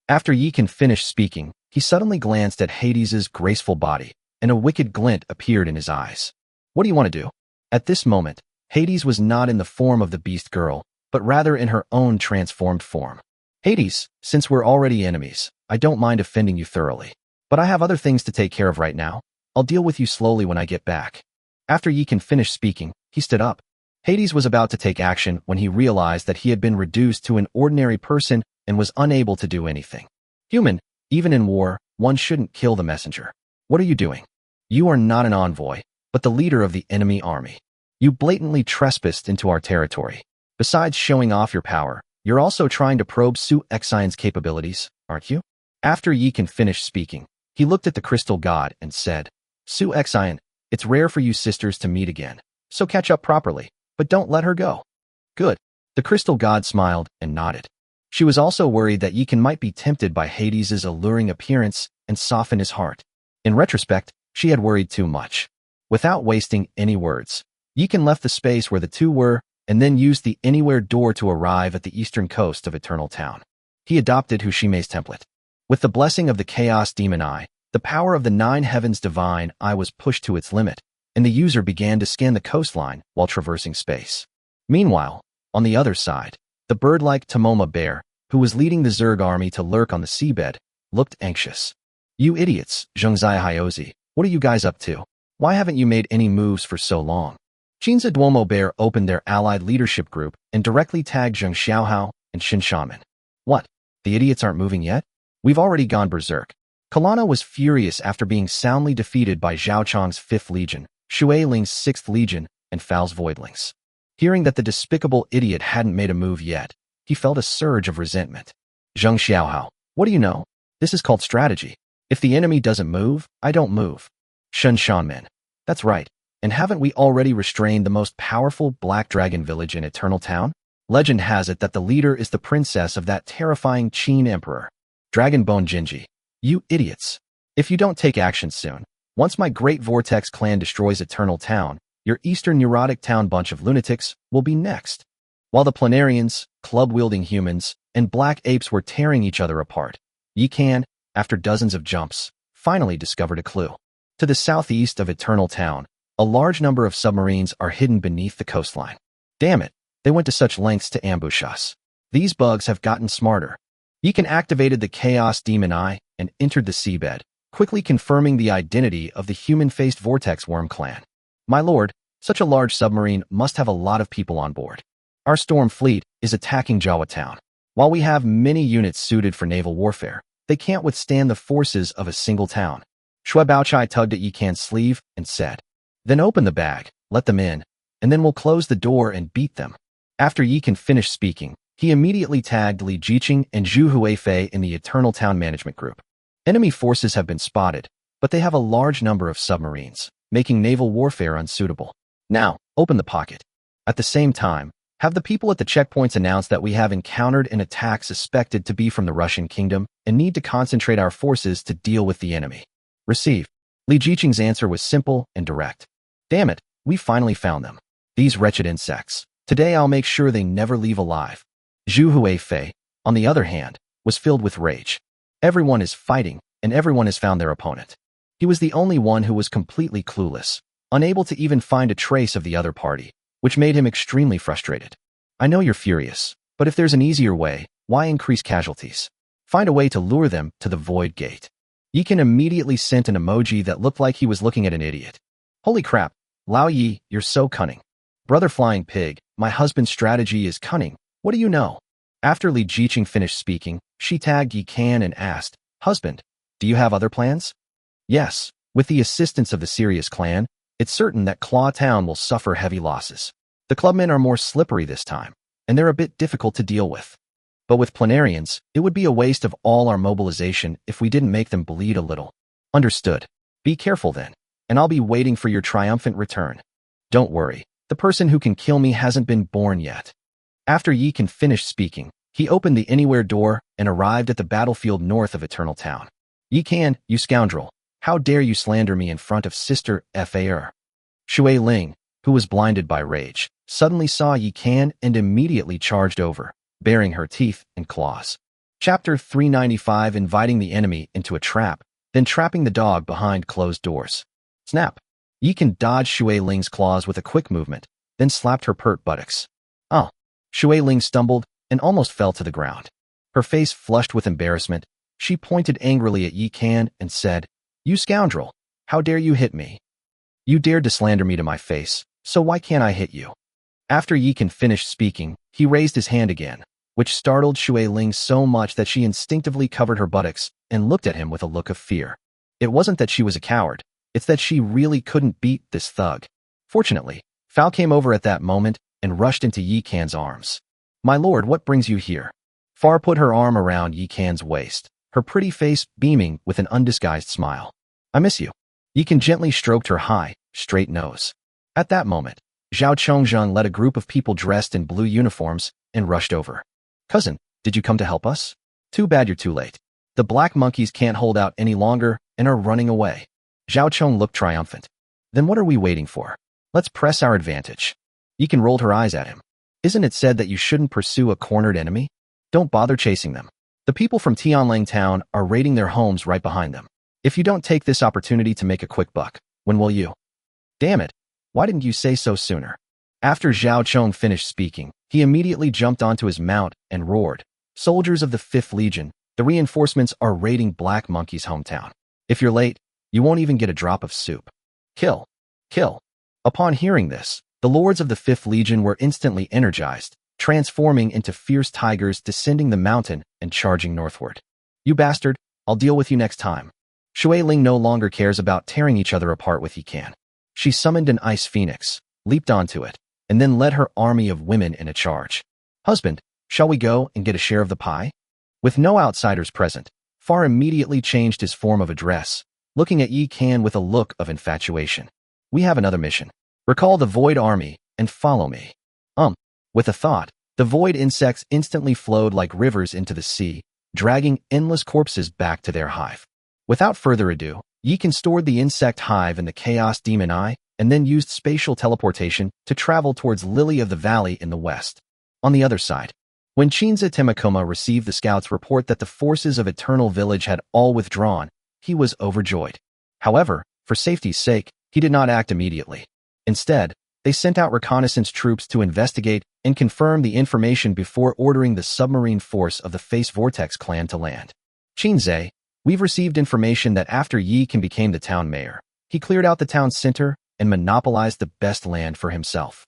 After Yikan finished speaking, he suddenly glanced at Hades's graceful body, and a wicked glint appeared in his eyes. What do you want to do? At this moment, Hades was not in the form of the beast girl, but rather in her own transformed form. Hades, since we're already enemies, I don't mind offending you thoroughly. But I have other things to take care of right now. I'll deal with you slowly when I get back. After Yikan finished speaking, he stood up. Hades was about to take action when he realized that he had been reduced to an ordinary person and was unable to do anything. Human, even in war, one shouldn't kill the messenger. What are you doing? You are not an envoy, but the leader of the enemy army. You blatantly trespassed into our territory. Besides showing off your power, you're also trying to probe Succubi's capabilities, aren't you? After Yikan finished speaking, he looked at the crystal god and said, Succubi, it's rare for you sisters to meet again, so catch up properly, but don't let her go. Good. The crystal god smiled and nodded. She was also worried that Yikan might be tempted by Hades's alluring appearance and soften his heart. In retrospect, she had worried too much. Without wasting any words, Yikan left the space where the two were and then used the anywhere door to arrive at the eastern coast of Eternal Town. He adopted Hushime's template. With the blessing of the Chaos Demon Eye, the power of the Nine Heavens Divine Eye was pushed to its limit, and the user began to scan the coastline while traversing space. Meanwhile, on the other side, the bird-like Tamoma bear, who was leading the Zerg army to lurk on the seabed, looked anxious. You idiots, Zhengzai Hyozi, what are you guys up to? Why haven't you made any moves for so long? Jinza Duomo Bear opened their allied leadership group and directly tagged Zheng Xiaohao and Shin Shaman. What? The idiots aren't moving yet? We've already gone berserk. Kalana was furious after being soundly defeated by Zhao Chong's 5th Legion, Shui Ling's 6th Legion, and Fao's Voidlings. Hearing that the despicable idiot hadn't made a move yet, he felt a surge of resentment. Zheng Xiaohao, what do you know? This is called strategy. If the enemy doesn't move, I don't move. Shen Shanmen. That's right. And haven't we already restrained the most powerful Black Dragon village in Eternal Town? Legend has it that the leader is the princess of that terrifying Qin Emperor. Dragonbone Jinji. You idiots. If you don't take action soon, once my Great Vortex clan destroys Eternal Town, your Eastern Neurotic Town bunch of lunatics will be next. While the Planarians, club-wielding humans, and Black Apes were tearing each other apart, Yikan, after dozens of jumps, finally discovered a clue. To the southeast of Eternal Town, a large number of submarines are hidden beneath the coastline. Damn it, they went to such lengths to ambush us. These bugs have gotten smarter. Yikan activated the Chaos Demon Eye and entered the seabed, quickly confirming the identity of the human-faced Vortex Worm clan. My lord, such a large submarine must have a lot of people on board. Our storm fleet is attacking Jawa Town. While we have many units suited for naval warfare, they can't withstand the forces of a single town. Shui Baochai tugged at Yikan's sleeve and said, Then open the bag, let them in, and then we'll close the door and beat them. After Yikan finished speaking, he immediately tagged Li Jiqing and Zhu Huifei in the Eternal Town Management Group. Enemy forces have been spotted, but they have a large number of submarines, making naval warfare unsuitable. Now, open the pocket. At the same time, have the people at the checkpoints announce that we have encountered an attack suspected to be from the Russian kingdom and need to concentrate our forces to deal with the enemy. Receive. Li Jiqing's answer was simple and direct. Damn it, we finally found them. These wretched insects. Today I'll make sure they never leave alive. Zhu Huifei, on the other hand, was filled with rage. Everyone is fighting, and everyone has found their opponent. He was the only one who was completely clueless, unable to even find a trace of the other party, which made him extremely frustrated. I know you're furious, but if there's an easier way, why increase casualties? Find a way to lure them to the Void Gate. Yikan immediately sent an emoji that looked like he was looking at an idiot. Holy crap, Lao Yi, you're so cunning. Brother Flying Pig, my husband's strategy is cunning. What do you know? After Li Jiqing finished speaking, she tagged Yikan and asked, Husband, do you have other plans? Yes, with the assistance of the Sirius clan, it's certain that Claw Town will suffer heavy losses. The clubmen are more slippery this time, and they're a bit difficult to deal with. But with Planarians, it would be a waste of all our mobilization if we didn't make them bleed a little. Understood. Be careful then, and I'll be waiting for your triumphant return. Don't worry, the person who can kill me hasn't been born yet. After Yikan finished speaking, he opened the anywhere door and arrived at the battlefield north of Eternal Town. Yikan, you scoundrel, how dare you slander me in front of Sister Far? Shui Ling, who was blinded by rage, suddenly saw Yikan and immediately charged over, baring her teeth and claws. Chapter 395, inviting the enemy into a trap, then trapping the dog behind closed doors. Snap! Yikan dodged Shui Ling's claws with a quick movement, then slapped her pert buttocks. Oh. Shui Ling stumbled and almost fell to the ground. Her face flushed with embarrassment. She pointed angrily at Yi Can and said, "You scoundrel! How dare you hit me? You dared to slander me to my face, so why can't I hit you?" After Yi Can finished speaking, he raised his hand again, which startled Shui Ling so much that she instinctively covered her buttocks and looked at him with a look of fear. It wasn't that she was a coward, it's that she really couldn't beat this thug. Fortunately, Fao came over at that moment and rushed into Yi Can's arms. "My lord, what brings you here?" Far put her arm around Yi Can's waist, her pretty face beaming with an undisguised smile. "I miss you." Yi Can gently stroked her high, straight nose. At that moment, Zhao Chongzheng led a group of people dressed in blue uniforms and rushed over. "Cousin, did you come to help us? Too bad you're too late. The black monkeys can't hold out any longer and are running away." Zhao Chong looked triumphant. "Then what are we waiting for? Let's press our advantage." Yi Can rolled her eyes at him. "Isn't it said that you shouldn't pursue a cornered enemy? Don't bother chasing them. The people from Tianlang Town are raiding their homes right behind them. If you don't take this opportunity to make a quick buck, when will you? Damn it, why didn't you say so sooner?" After Zhao Chong finished speaking, he immediately jumped onto his mount and roared, "Soldiers of the 5th Legion, the reinforcements are raiding Black Monkey's hometown. If you're late, you won't even get a drop of soup. Kill! Kill!" Upon hearing this, the lords of the 5th Legion were instantly energized, transforming into fierce tigers descending the mountain and charging northward. "You bastard, I'll deal with you next time." Shui Ling no longer cares about tearing each other apart with Yi Can. She summoned an ice phoenix, leaped onto it, and then led her army of women in a charge. "Husband, shall we go and get a share of the pie?" With no outsiders present, Far immediately changed his form of address, looking at Yi Can with a look of infatuation. "We have another mission. Recall the Void Army and follow me." With a thought, the void insects instantly flowed like rivers into the sea, dragging endless corpses back to their hive. Without further ado, Yi Can stored the insect hive in the Chaos Demon Eye and then used spatial teleportation to travel towards Lily of the Valley in the west. On the other side, when Chinza Temakoma received the scouts' report that the forces of Eternal Village had all withdrawn, he was overjoyed. However, for safety's sake, he did not act immediately. Instead, they sent out reconnaissance troops to investigate and confirm the information before ordering the submarine force of the Face Vortex clan to land. "Chinze, we've received information that after Yi Can became the town mayor, he cleared out the town center and monopolized the best land for himself.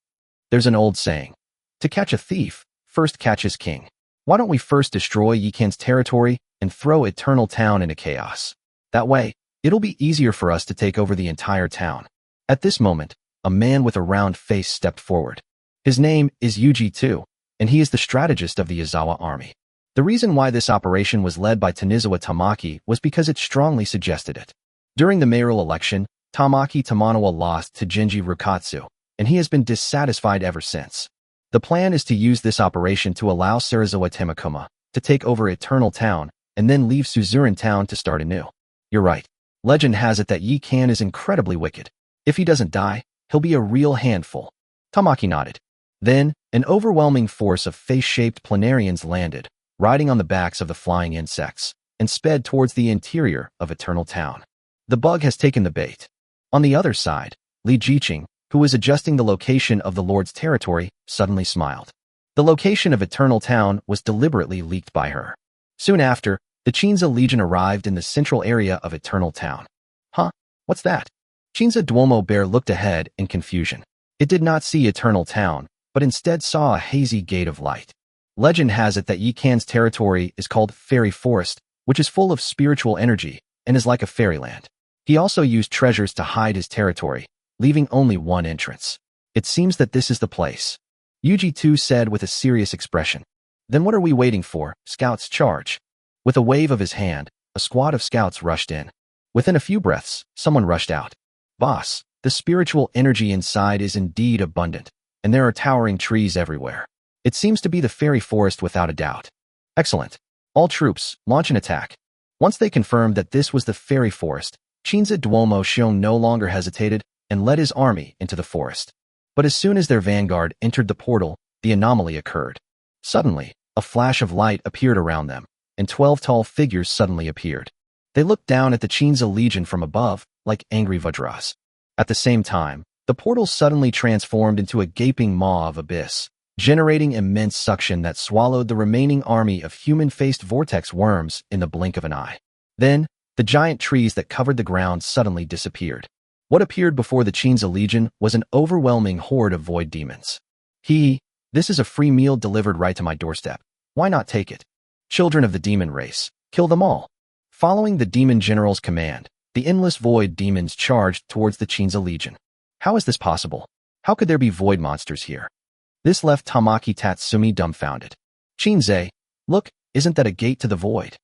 There's an old saying, to catch a thief, first catch his king. Why don't we first destroy Yi Can's territory and throw Eternal Town into chaos? That way, it'll be easier for us to take over the entire town." At this moment, a man with a round face stepped forward. His name is Yuji Tu, and he is the strategist of the Yazawa army. The reason why this operation was led by Tanizawa Tamaki was because it strongly suggested it. During the mayoral election, Tamaki Tamanawa lost to Genji Rukatsu, and he has been dissatisfied ever since. The plan is to use this operation to allow Sarazawa Temakoma to take over Eternal Town and then leave Suzuran Town to start anew. You're right. Legend has it that Yi Can is incredibly wicked. If he doesn't die, he'll be a real handful. Tamaki nodded. Then, an overwhelming force of face-shaped planarians landed, riding on the backs of the flying insects, and sped towards the interior of Eternal Town. The bug has taken the bait. On the other side, Li Jiqing, who was adjusting the location of the Lord's territory, suddenly smiled. The location of Eternal Town was deliberately leaked by her. Soon after, the Chinza Legion arrived in the central area of Eternal Town. "Huh? What's that?" Chinza Duomo Bear looked ahead in confusion. It did not see Eternal Town, but instead saw a hazy gate of light. Legend has it that Yi Can's territory is called Fairy Forest, which is full of spiritual energy and is like a fairyland. He also used treasures to hide his territory, leaving only one entrance. It seems that this is the place. Yuji Tu said with a serious expression. "Then what are we waiting for? Scouts, charge." With a wave of his hand, a squad of scouts rushed in. Within a few breaths, someone rushed out. "Boss, the spiritual energy inside is indeed abundant, and there are towering trees everywhere. It seems to be the fairy forest without a doubt." "Excellent. All troops, launch an attack." Once they confirmed that this was the fairy forest, Chinza Duomo Shion no longer hesitated and led his army into the forest. But as soon as their vanguard entered the portal, the anomaly occurred. Suddenly, a flash of light appeared around them, and 12 tall figures suddenly appeared. They looked down at the Chinza Legion from above, like angry Vajras. At the same time, the portal suddenly transformed into a gaping maw of abyss, generating immense suction that swallowed the remaining army of human-faced vortex worms in the blink of an eye. Then, the giant trees that covered the ground suddenly disappeared. What appeared before the Chinza Legion was an overwhelming horde of void demons. This is a free meal delivered right to my doorstep. Why not take it? Children of the demon race, kill them all. Following the demon general's command, the endless void demons charged towards the Chinza Legion. How is this possible? How could there be void monsters here? This left Tamaki Tatsumi dumbfounded. Chinze, look, isn't that a gate to the void?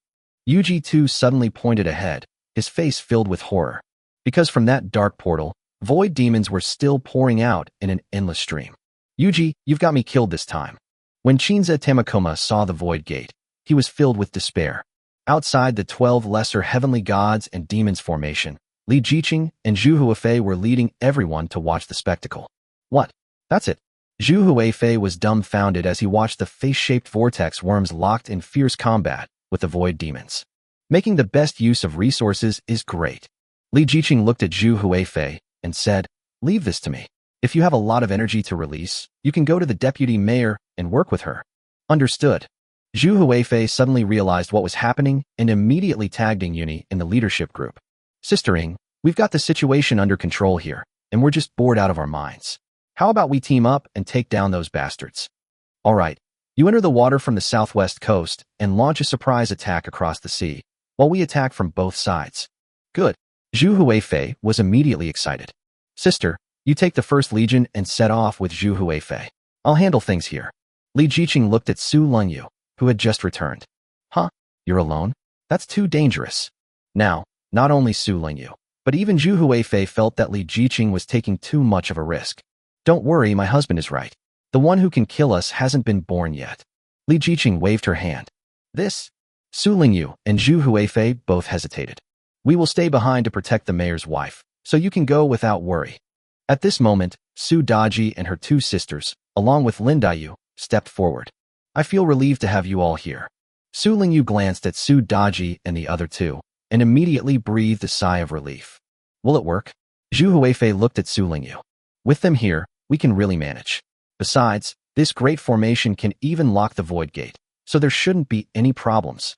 Yuji too suddenly pointed ahead, his face filled with horror. Because from that dark portal, void demons were still pouring out in an endless stream. Yuji, you've got me killed this time. When Chinza Tamakoma saw the void gate, he was filled with despair. Outside the 12 lesser heavenly gods and demons formation, Li Jiqing and Zhu Huifei were leading everyone to watch the spectacle. What? That's it. Zhu Huifei was dumbfounded as he watched the face-shaped vortex worms locked in fierce combat with the void demons. Making the best use of resources is great. Li Jiqing looked at Zhu Huifei and said, leave this to me. If you have a lot of energy to release, you can go to the deputy mayor and work with her. Understood. Zhu Huifei suddenly realized what was happening and immediately tagged Yuni in the leadership group. Sister Ing, we've got the situation under control here, and we're just bored out of our minds. How about we team up and take down those bastards? All right. You enter the water from the southwest coast and launch a surprise attack across the sea, while we attack from both sides. Good. Zhu Huifei was immediately excited. Sister, you take the first legion and set off with Zhu Huifei. I'll handle things here. Li Jiqing looked at Su Lengyu, who had just returned. Huh? You're alone? That's too dangerous. Now, not only Su Lengyu, but even Zhu Huifei felt that Li Jiqing was taking too much of a risk. Don't worry, my husband is right. The one who can kill us hasn't been born yet. Li Jiqing waved her hand. Su Lengyu and Zhu Huifei both hesitated. We will stay behind to protect the mayor's wife, so you can go without worry. At this moment, Su Daji and her two sisters, along with Lin Dayu, stepped forward. I feel relieved to have you all here. Su Lengyu glanced at Su Daji and the other two, and immediately breathed a sigh of relief. Will it work? Zhu Huifei looked at Su Lengyu. With them here, we can really manage. Besides, this great formation can even lock the void gate, so there shouldn't be any problems.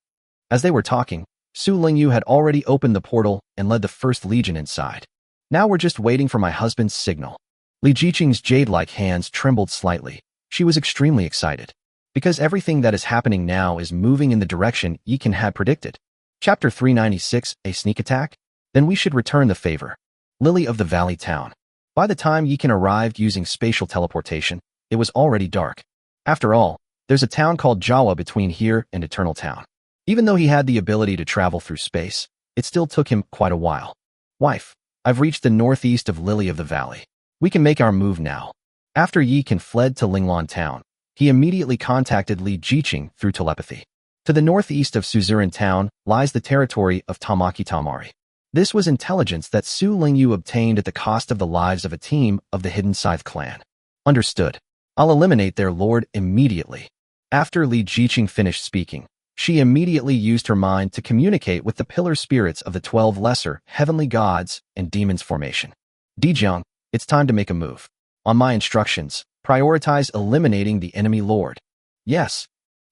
As they were talking, Su Lengyu had already opened the portal and led the first legion inside. Now we're just waiting for my husband's signal. Li Jiqing's jade-like hands trembled slightly. She was extremely excited. Because everything that is happening now is moving in the direction Yikan had predicted. Chapter 396, a sneak attack? Then we should return the favor. Lily of the Valley Town. By the time Yikan arrived using spatial teleportation, it was already dark. After all, there's a town called Jawa between here and Eternal Town. Even though he had the ability to travel through space, it still took him quite a while. Wife, I've reached the northeast of Lily of the Valley. We can make our move now. After Yikan fled to Linglan Town, he immediately contacted Li Jiqing through telepathy. To the northeast of Suzerain Town lies the territory of Tamaki Tamari. This was intelligence that Su Lengyu obtained at the cost of the lives of a team of the Hidden Scythe clan. Understood. I'll eliminate their lord immediately. After Li Jiqing finished speaking, she immediately used her mind to communicate with the pillar spirits of the 12 lesser heavenly gods and demons formation. Dijiang, it's time to make a move. On my instructions, prioritize eliminating the enemy lord. Yes.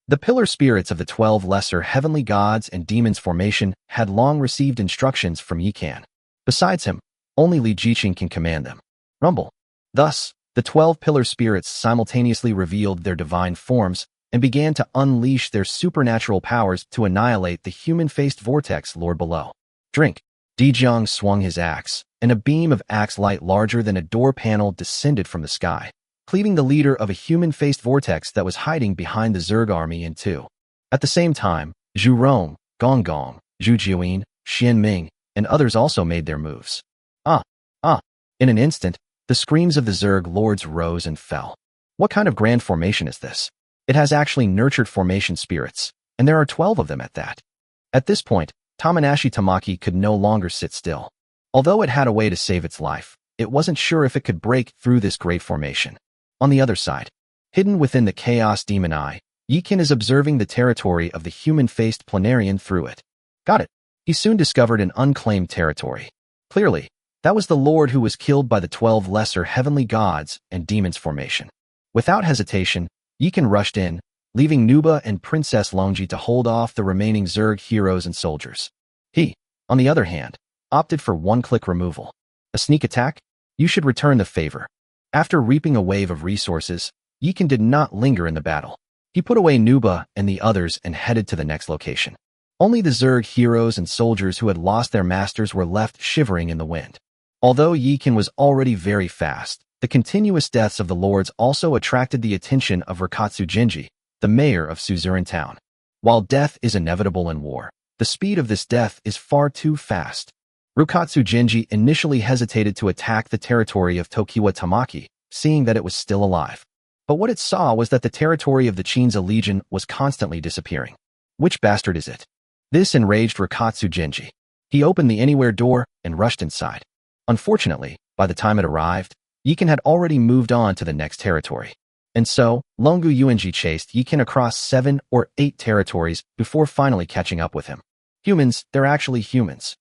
The pillar spirits of the 12 lesser heavenly gods and demons formation had long received instructions from Yikan. Besides him, only Li Jiqing can command them. Rumble. Thus, the 12 pillar spirits simultaneously revealed their divine forms and began to unleash their supernatural powers to annihilate the human-faced vortex lord below. Drink. Dijiang swung his axe, and a beam of axe light larger than a door panel descended from the sky, cleaving the leader of a human-faced vortex that was hiding behind the Zerg army in two. At the same time, Zhu Rong, Gong Gong, Zhu Jiuyin, Xian Ming, and others also made their moves. In an instant, the screams of the Zerg lords rose and fell. What kind of grand formation is this? It has actually nurtured formation spirits, and there are 12 of them at that. At this point, Tamanashi Tamaki could no longer sit still. Although it had a way to save its life, it wasn't sure if it could break through this great formation. On the other side, hidden within the Chaos Demon Eye, Yikan is observing the territory of the human-faced planarian through it. Got it. He soon discovered an unclaimed territory. Clearly, that was the lord who was killed by the 12 lesser heavenly gods and demons formation. Without hesitation, Yikan rushed in, leaving Nuba and Princess Longji to hold off the remaining Zerg heroes and soldiers. He, on the other hand, opted for one-click removal. A sneak attack? You should return the favor. After reaping a wave of resources, Yikan did not linger in the battle. He put away Nuba and the others and headed to the next location. Only the Zerg heroes and soldiers who had lost their masters were left shivering in the wind. Although Yikan was already very fast, the continuous deaths of the lords also attracted the attention of Rikatsu Genji, the mayor of Suzerain Town. While death is inevitable in war, the speed of this death is far too fast. Rikatsu Genji initially hesitated to attack the territory of Tokiwa Tamaki, seeing that it was still alive. But what it saw was that the territory of the Chinza Legion was constantly disappearing. Which bastard is it? This enraged Rikatsu Genji. He opened the anywhere door and rushed inside. Unfortunately, by the time it arrived, Yikan had already moved on to the next territory. And so, Longu Yuanji chased Yikan across 7 or 8 territories before finally catching up with him. Humans, they're actually humans.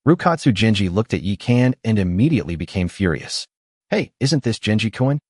Rikatsu Genji looked at Yikan and immediately became furious. Hey, isn't this Genji-kun?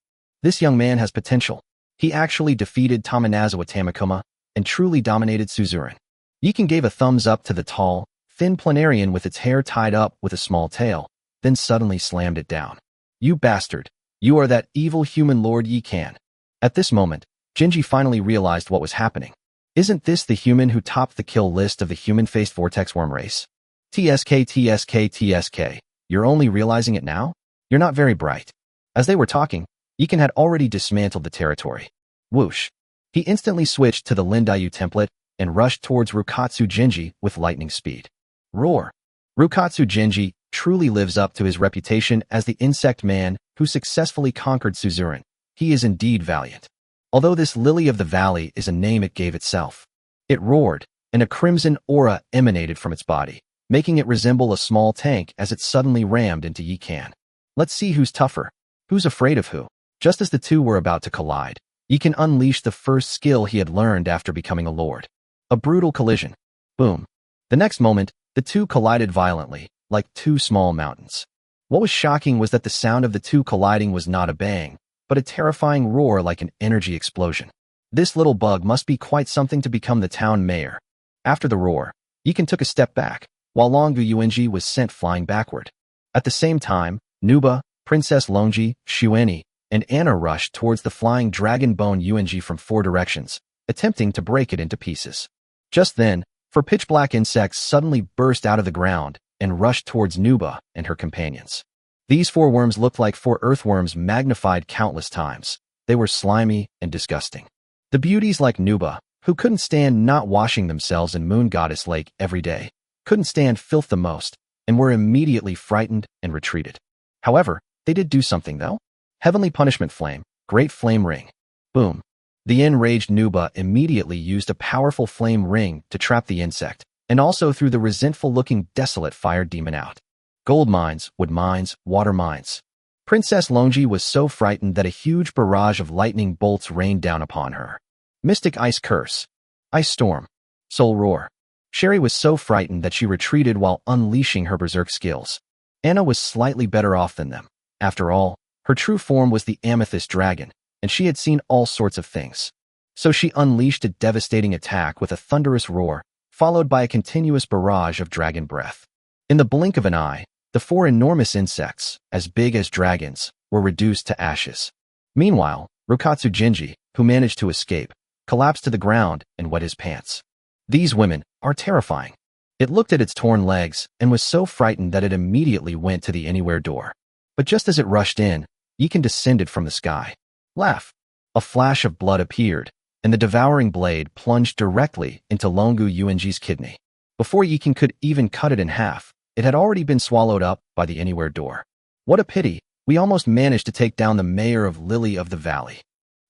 This young man has potential. He actually defeated Tamanazawa Tamakuma and truly dominated Suzerain. Yikan gave a thumbs up to the tall, thin planarian with its hair tied up with a small tail, then suddenly slammed it down. You bastard. You are that evil human lord Yikan. At this moment, Genji finally realized what was happening. Isn't this the human who topped the kill list of the human-faced vortex worm race? TSK. You're only realizing it now? You're not very bright. As they were talking, Yikan had already dismantled the territory. Whoosh. He instantly switched to the Lindayu template and rushed towards Rikatsu Genji with lightning speed. Roar. Rikatsu Genji truly lives up to his reputation as the insect man who successfully conquered Suzerain. He is indeed valiant. Although this lily of the valley is a name it gave itself. It roared, and a crimson aura emanated from its body, making it resemble a small tank as it suddenly rammed into Yikan. Let's see who's tougher. Who's afraid of who? Just as the two were about to collide, Yikan unleashed the first skill he had learned after becoming a lord. A brutal collision. Boom. The next moment, the two collided violently, like two small mountains. What was shocking was that the sound of the two colliding was not a bang, but a terrifying roar like an energy explosion. This little bug must be quite something to become the town mayor. After the roar, Yikan took a step back, while Longu Yuanji was sent flying backward. At the same time, Nuba, Princess Longji, Xueni, and Anna rushed towards the flying dragon bone Yuanji from 4 directions, attempting to break it into pieces. Just then, 4 pitch-black insects suddenly burst out of the ground and rushed towards Nuba and her companions. These 4 worms looked like 4 earthworms magnified countless times. They were slimy and disgusting. The beauties like Nuba, who couldn't stand not washing themselves in Moon Goddess Lake every day, couldn't stand filth the most, and were immediately frightened and retreated. However, they did do something though. Heavenly Punishment Flame, Great Flame Ring. Boom. The enraged Nuba immediately used a powerful flame ring to trap the insect, and also threw the resentful-looking desolate fire demon out. Gold mines, wood mines, water mines. Princess Longji was so frightened that a huge barrage of lightning bolts rained down upon her. Mystic Ice Curse. Ice Storm. Soul Roar. Sherry was so frightened that she retreated while unleashing her berserk skills. Anna was slightly better off than them. After all, her true form was the Amethyst Dragon, and she had seen all sorts of things. So she unleashed a devastating attack with a thunderous roar, followed by a continuous barrage of dragon breath. In the blink of an eye, the 4 enormous insects, as big as dragons, were reduced to ashes. Meanwhile, Rikatsu Genji, who managed to escape, collapsed to the ground and wet his pants. These women are terrifying. It looked at its torn legs and was so frightened that it immediately went to the anywhere door. But just as it rushed in, Yikan descended from the sky. Laugh. A flash of blood appeared, and the devouring blade plunged directly into Longu Yuanji's kidney. Before Yikan could even cut it in half, it had already been swallowed up by the anywhere door. What a pity, we almost managed to take down the mayor of Lily of the Valley.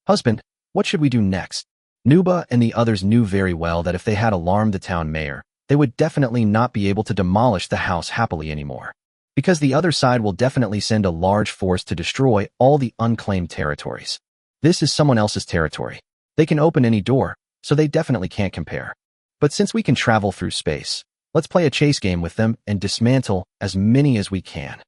Husband, what should we do next? Nuba and the others knew very well that if they had alarmed the town mayor, they would definitely not be able to demolish the house happily anymore. Because the other side will definitely send a large force to destroy all the unclaimed territories. This is someone else's territory. They can open any door, so they definitely can't compare. But since we can travel through space, let's play a chase game with them and dismantle as many as we can.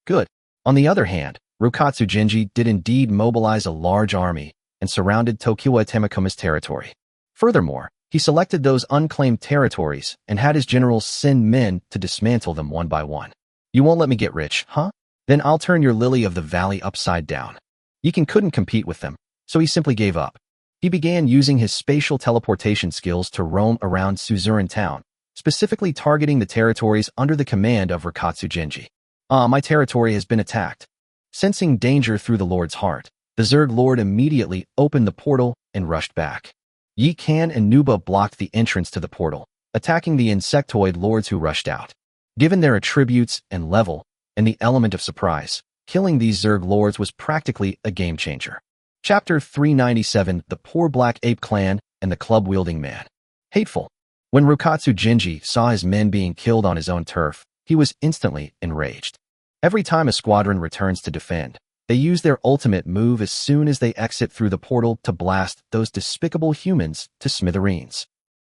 Good. On the other hand, Rikatsu Genji did indeed mobilize a large army and surrounded Tokiwa Tamakuma's territory. Furthermore, he selected those unclaimed territories and had his generals send men to dismantle them one by one. You won't let me get rich, huh? Then I'll turn your lily of the valley upside down. Yikan couldn't compete with them, so he simply gave up. He began using his spatial teleportation skills to roam around Suzuran town, specifically targeting the territories under the command of Rikatsu Genji. My territory has been attacked. Sensing danger through the Lord's heart, the Zerg Lord immediately opened the portal and rushed back. Yikan and Nuba blocked the entrance to the portal, attacking the insectoid lords who rushed out. Given their attributes and level, and the element of surprise, killing these Zerg lords was practically a game changer. Chapter 397: The Poor Black Ape Clan and the Club-Wielding Man. Hateful. When Rikatsu Genji saw his men being killed on his own turf, he was instantly enraged. Every time a squadron returns to defend, they use their ultimate move as soon as they exit through the portal to blast those despicable humans to smithereens.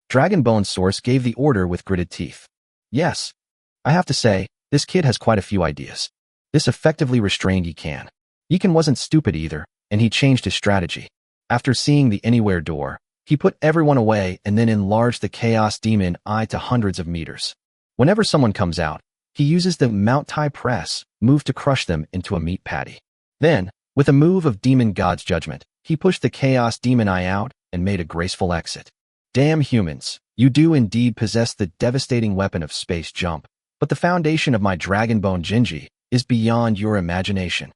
Dragonbone Source gave the order with gritted teeth. Yes, I have to say, this kid has quite a few ideas. This effectively restrained Yikan. Yikan wasn't stupid either, and he changed his strategy. After seeing the anywhere door, he put everyone away and then enlarged the Chaos Demon Eye to hundreds of meters. Whenever someone comes out, he uses the Mount Tai Press move to crush them into a meat patty. Then, with a move of Demon God's Judgment, he pushed the Chaos Demon Eye out and made a graceful exit. Damn humans, you do indeed possess the devastating weapon of space jump, but the foundation of my Dragonbone Genji is beyond your imagination.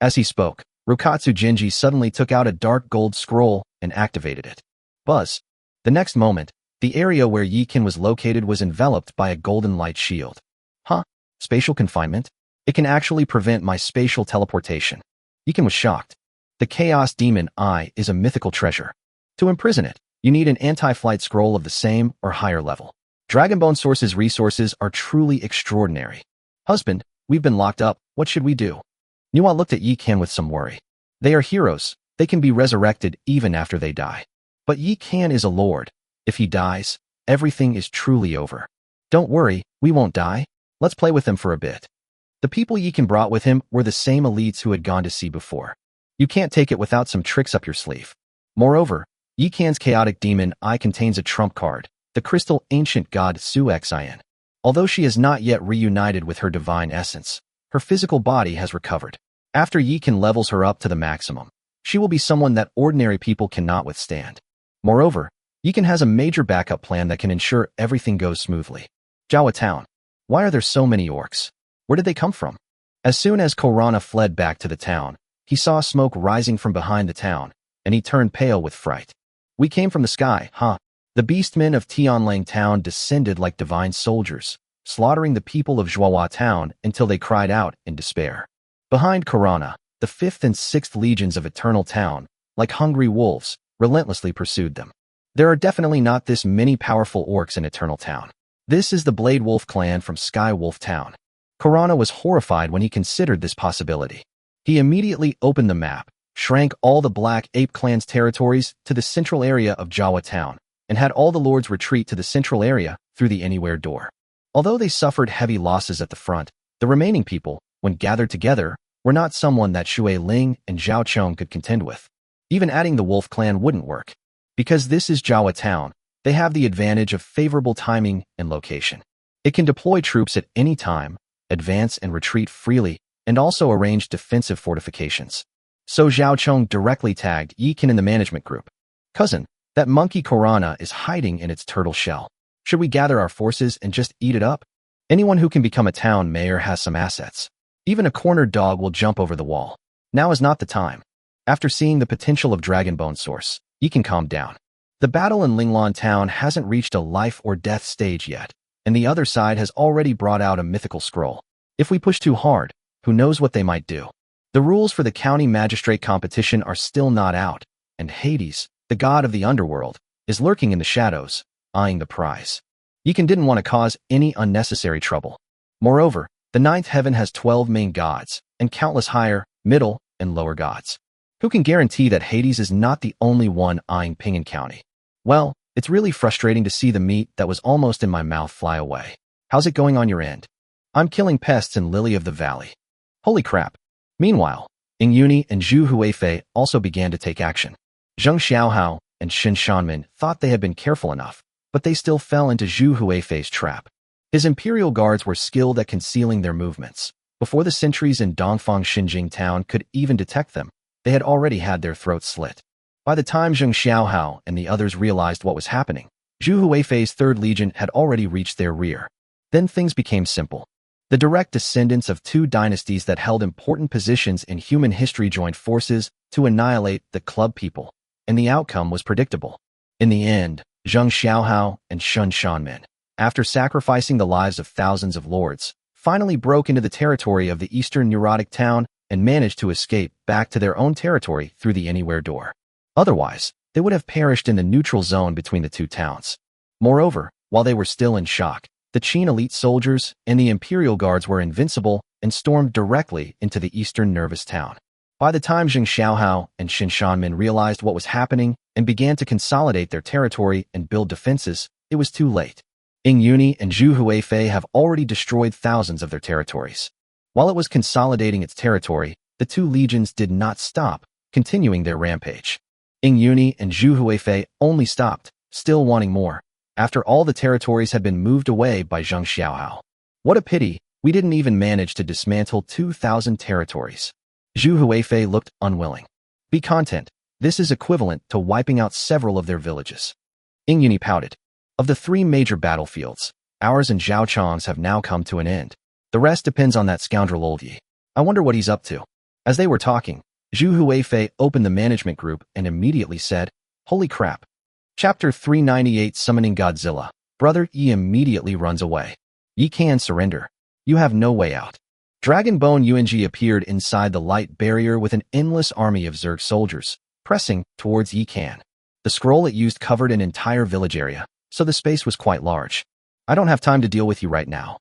As he spoke, Rikatsu Genji suddenly took out a dark gold scroll and activated it. Buzz. The next moment, the area where Yikan was located was enveloped by a golden light shield. Huh? Spatial confinement? It can actually prevent my spatial teleportation. Yikan was shocked. The Chaos Demon Eye is a mythical treasure. To imprison it, you need an anti-flight scroll of the same or higher level. Dragonbone Source's resources are truly extraordinary. Husband, we've been locked up, what should we do? Nuwa looked at Yikan with some worry. They are heroes, they can be resurrected even after they die. But Yikan is a lord. If he dies, everything is truly over. Don't worry, we won't die. Let's play with them for a bit. The people Yikan brought with him were the same elites who had gone to sea before. You can't take it without some tricks up your sleeve. Moreover, Yikan's Chaotic Demon Eye contains a trump card, the crystal ancient god Succubi. Although she has not yet reunited with her divine essence, her physical body has recovered. After Yikan levels her up to the maximum, she will be someone that ordinary people cannot withstand. Moreover, Yikan has a major backup plan that can ensure everything goes smoothly. Jawa Town. Why are there so many orcs? Where did they come from? As soon as Korana fled back to the town, he saw smoke rising from behind the town, and he turned pale with fright. We came from the sky, huh? The beastmen of Tianlang Town descended like divine soldiers, slaughtering the people of Zhuahua Town until they cried out in despair. Behind Korana, the 5th and 6th legions of Eternal Town, like hungry wolves, relentlessly pursued them. There are definitely not this many powerful orcs in Eternal Town. This is the Blade Wolf clan from Sky Wolf Town. Korana was horrified when he considered this possibility. He immediately opened the map, shrank all the Black Ape clan's territories to the central area of Jawa Town, and had all the lords retreat to the central area through the anywhere door. Although they suffered heavy losses at the front, the remaining people, when gathered together, were not someone that Xue Ling and Zhao Chong could contend with. Even adding the Wolf clan wouldn't work. Because this is Jawa Town, they have the advantage of favorable timing and location. It can deploy troops at any time, advance and retreat freely, and also arrange defensive fortifications. So Zhao Chong directly tagged Yikan in the management group. Cousin, that monkey Korana is hiding in its turtle shell. Should we gather our forces and just eat it up? Anyone who can become a town mayor has some assets. Even a cornered dog will jump over the wall. Now is not the time. After seeing the potential of Dragonbone Source, Yikan calmed down. The battle in Linglan Town hasn't reached a life or death stage yet, and the other side has already brought out a mythical scroll. If we push too hard, who knows what they might do. The rules for the county magistrate competition are still not out, and Hades, the god of the underworld, is lurking in the shadows, eyeing the prize. Yikan didn't want to cause any unnecessary trouble. Moreover, the 9th heaven has 12 main gods, and countless higher, middle, and lower gods. Who can guarantee that Hades is not the only one eyeing Pingan County? Well, it's really frustrating to see the meat that was almost in my mouth fly away. How's it going on your end? I'm killing pests in Lily of the Valley. Holy crap. Meanwhile, Ing Yuni and Zhu Huifei also began to take action. Zheng Xiaohao and Shen Shanmin thought they had been careful enough, but they still fell into Zhu Huifei's trap. His imperial guards were skilled at concealing their movements. Before the sentries in Dongfang Xinjing town could even detect them, they had already had their throats slit. By the time Zheng Xiaohao and the others realized what was happening, Zhu Huifei's 3rd Legion had already reached their rear. Then things became simple. The direct descendants of 2 dynasties that held important positions in human history joined forces to annihilate the club people, and the outcome was predictable. In the end, Zheng Xiaohao and Shen Shanmin, after sacrificing the lives of thousands of lords, finally broke into the territory of the eastern neurotic town and managed to escape back to their own territory through the anywhere door. Otherwise, they would have perished in the neutral zone between the 2 towns. Moreover, while they were still in shock, the Qin elite soldiers and the imperial guards were invincible and stormed directly into the eastern nervous town. By the time Zheng Xiaohao and Shen Shanmin realized what was happening and began to consolidate their territory and build defenses, it was too late. Ying Yuni and Zhu Huifei have already destroyed thousands of their territories. While it was consolidating its territory, the 2 legions did not stop, continuing their rampage. Ying Yuni and Zhu Huifei only stopped, still wanting more, after all the territories had been moved away by Zheng Xiaohao. What a pity, we didn't even manage to dismantle 2,000 territories. Zhu Huifei looked unwilling. Be content, this is equivalent to wiping out several of their villages. Ying Yuni pouted. Of the 3 major battlefields, ours and Zhao Chong's have now come to an end. The rest depends on that scoundrel Olvi. I wonder what he's up to. As they were talking, Zhu Huifei opened the management group and immediately said, "Holy crap." Chapter 398 Summoning Godzilla. Brother Yi immediately runs away. Yi can surrender. You have no way out. Dragonbone Yuanji appeared inside the light barrier with an endless army of Zerg soldiers, pressing towards Yi Can. The scroll it used covered an entire village area, so the space was quite large. I don't have time to deal with you right now.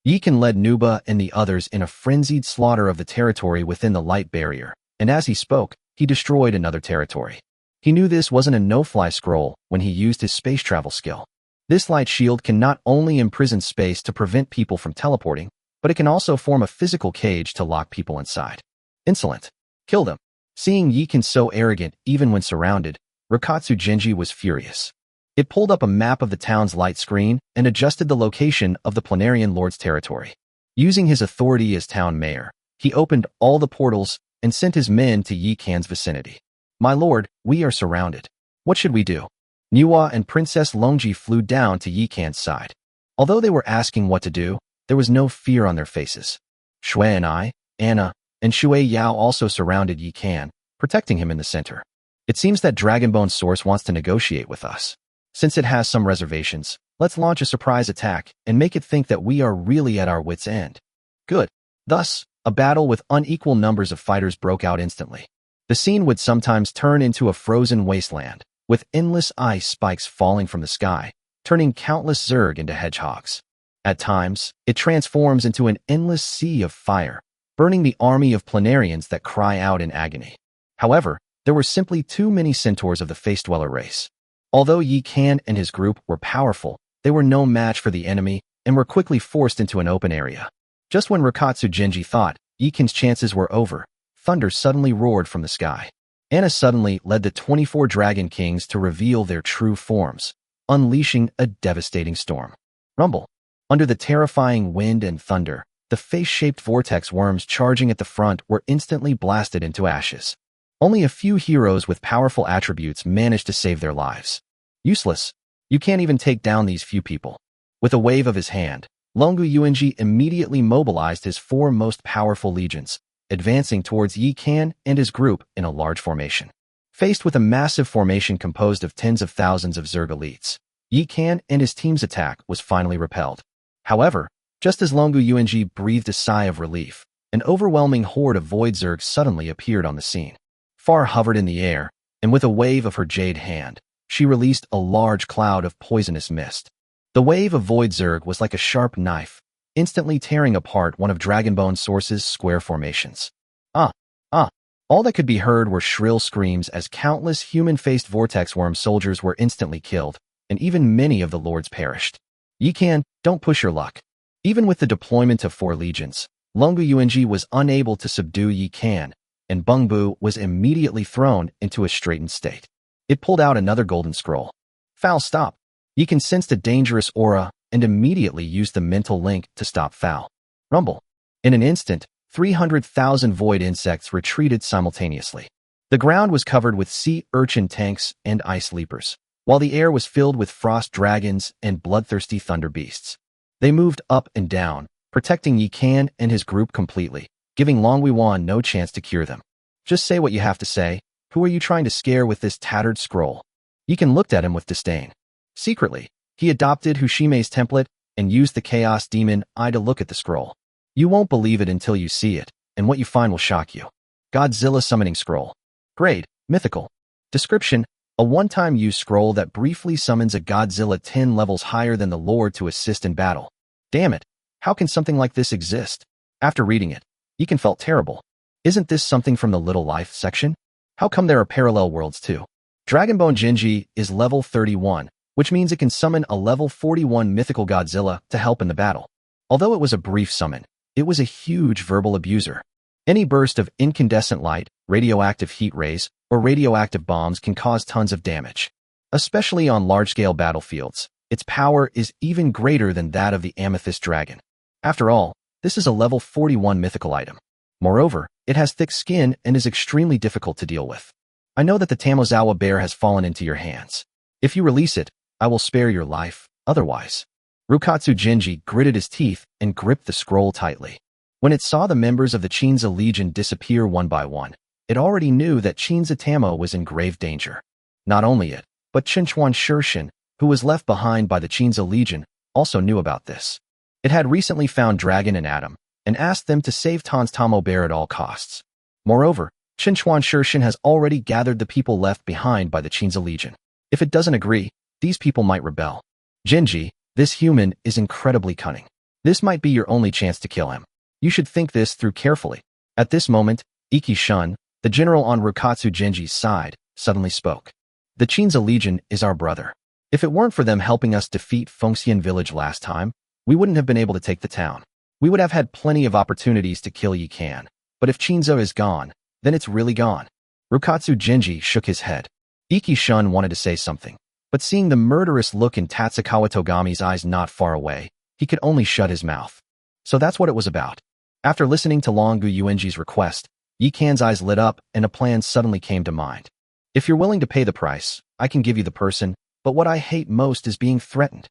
Yi Can led Nuba and the others in a frenzied slaughter of the territory within the light barrier, and as he spoke, he destroyed another territory. He knew this wasn't a no-fly scroll when he used his space travel skill. This light shield can not only imprison space to prevent people from teleporting, but it can also form a physical cage to lock people inside. Insolent. Kill them. Seeing Yi Can so arrogant even when surrounded, Rikatsu Genji was furious. It pulled up a map of the town's light screen and adjusted the location of the Planarian Lord's territory. Using his authority as town mayor, he opened all the portals and sent his men to Yi Can's vicinity. My lord, we are surrounded. What should we do? Nuwa and Princess Longji flew down to Yi Can's side. Although they were asking what to do, there was no fear on their faces. Shui and I, Anna, and Shui Yao also surrounded Yi Can, protecting him in the center. It seems that Dragonbone's source wants to negotiate with us. Since it has some reservations, let's launch a surprise attack and make it think that we are really at our wits' end. Good. Thus, a battle with unequal numbers of fighters broke out instantly. The scene would sometimes turn into a frozen wasteland, with endless ice spikes falling from the sky, turning countless Zerg into hedgehogs. At times, it transforms into an endless sea of fire, burning the army of Planarians that cry out in agony. However, there were simply too many centaurs of the Face Dweller race. Although Yi Can and his group were powerful, they were no match for the enemy and were quickly forced into an open area. Just when Rikatsu Genji thought Yi Can's chances were over, thunder suddenly roared from the sky. Anna suddenly led the 24 Dragon Kings to reveal their true forms, unleashing a devastating storm. Rumble. Under the terrifying wind and thunder, the face-shaped vortex worms charging at the front were instantly blasted into ashes. Only a few heroes with powerful attributes managed to save their lives. Useless. You can't even take down these few people. With a wave of his hand, Longu Yuanji immediately mobilized his 4 most powerful legions, advancing towards Yi Can and his group in a large formation. Faced with a massive formation composed of tens of thousands of Zerg elites, Yi Can and his team's attack was finally repelled. However, just as Longu Yuanji breathed a sigh of relief, an overwhelming horde of Void Zerg suddenly appeared on the scene. Far hovered in the air, and with a wave of her jade hand, she released a large cloud of poisonous mist. The wave of Void Zerg was like a sharp knife, instantly tearing apart one of Dragonbone Source's square formations. All that could be heard were shrill screams as countless human-faced vortex worm soldiers were instantly killed, and even many of the lords perished. Yi Can, don't push your luck. Even with the deployment of 4 legions, Longu Yuanji was unable to subdue Yi Can, and Bungbu was immediately thrown into a straightened state. It pulled out another golden scroll. Foul, stop. Yikan sensed a dangerous aura and immediately used the mental link to stop Foul. Rumble. In an instant, 300,000 void insects retreated simultaneously. The ground was covered with sea urchin tanks and ice leapers, while the air was filled with frost dragons and bloodthirsty thunder beasts. They moved up and down, protecting Yikan and his group completely, giving Long Wewan no chance to cure them. Just say what you have to say. Who are you trying to scare with this tattered scroll? Yikan looked at him with disdain. Secretly, he adopted Hushime's template and used the Chaos Demon Eye to look at the scroll. You won't believe it until you see it, and what you find will shock you. Godzilla Summoning Scroll. Grade, Mythical. Description, a one-time use scroll that briefly summons a Godzilla 10 levels higher than the Lord to assist in battle. Damn it, how can something like this exist? After reading it, Yikan felt terrible. Isn't this something from the Little Life section? How come there are parallel worlds too? Dragonbone Genji is level 31, which means it can summon a level 41 mythical Godzilla to help in the battle. Although it was a brief summon, it was a huge verbal abuser. Any burst of incandescent light, radioactive heat rays, or radioactive bombs can cause tons of damage. Especially on large-scale battlefields, its power is even greater than that of the Amethyst Dragon. After all, this is a level 41 mythical item. Moreover, it has thick skin and is extremely difficult to deal with. I know that the Tamozawa bear has fallen into your hands. If you release it, I will spare your life, otherwise. Rukatsu Genji gritted his teeth and gripped the scroll tightly. When it saw the members of the Chinza Legion disappear one by one, it already knew that Chinza Tamo was in grave danger. Not only it, but Chinchuan Shirshin, who was left behind by the Chinza Legion, also knew about this. It had recently found Dragon and Adam, and asked them to save Tan's Tamo Bear at all costs. Moreover, Chinchuan Shirshin has already gathered the people left behind by the Chinza Legion. If it doesn't agree, these people might rebel. Genji, this human is incredibly cunning. This might be your only chance to kill him. You should think this through carefully. At this moment, Iki Shun, the general on Rukatsu Genji's side, suddenly spoke. The Chinza Legion is our brother. If it weren't for them helping us defeat Fengxian Village last time, we wouldn't have been able to take the town. We would have had plenty of opportunities to kill Yikan, but if Chinza is gone, then it's really gone. Rukatsu Genji shook his head. Iki Shun wanted to say something, but seeing the murderous look in Tatsukawa Togami's eyes not far away, he could only shut his mouth. So that's what it was about. After listening to Longu Yuenji's request, Yikan's eyes lit up and a plan suddenly came to mind. If you're willing to pay the price, I can give you the person, but what I hate most is being threatened.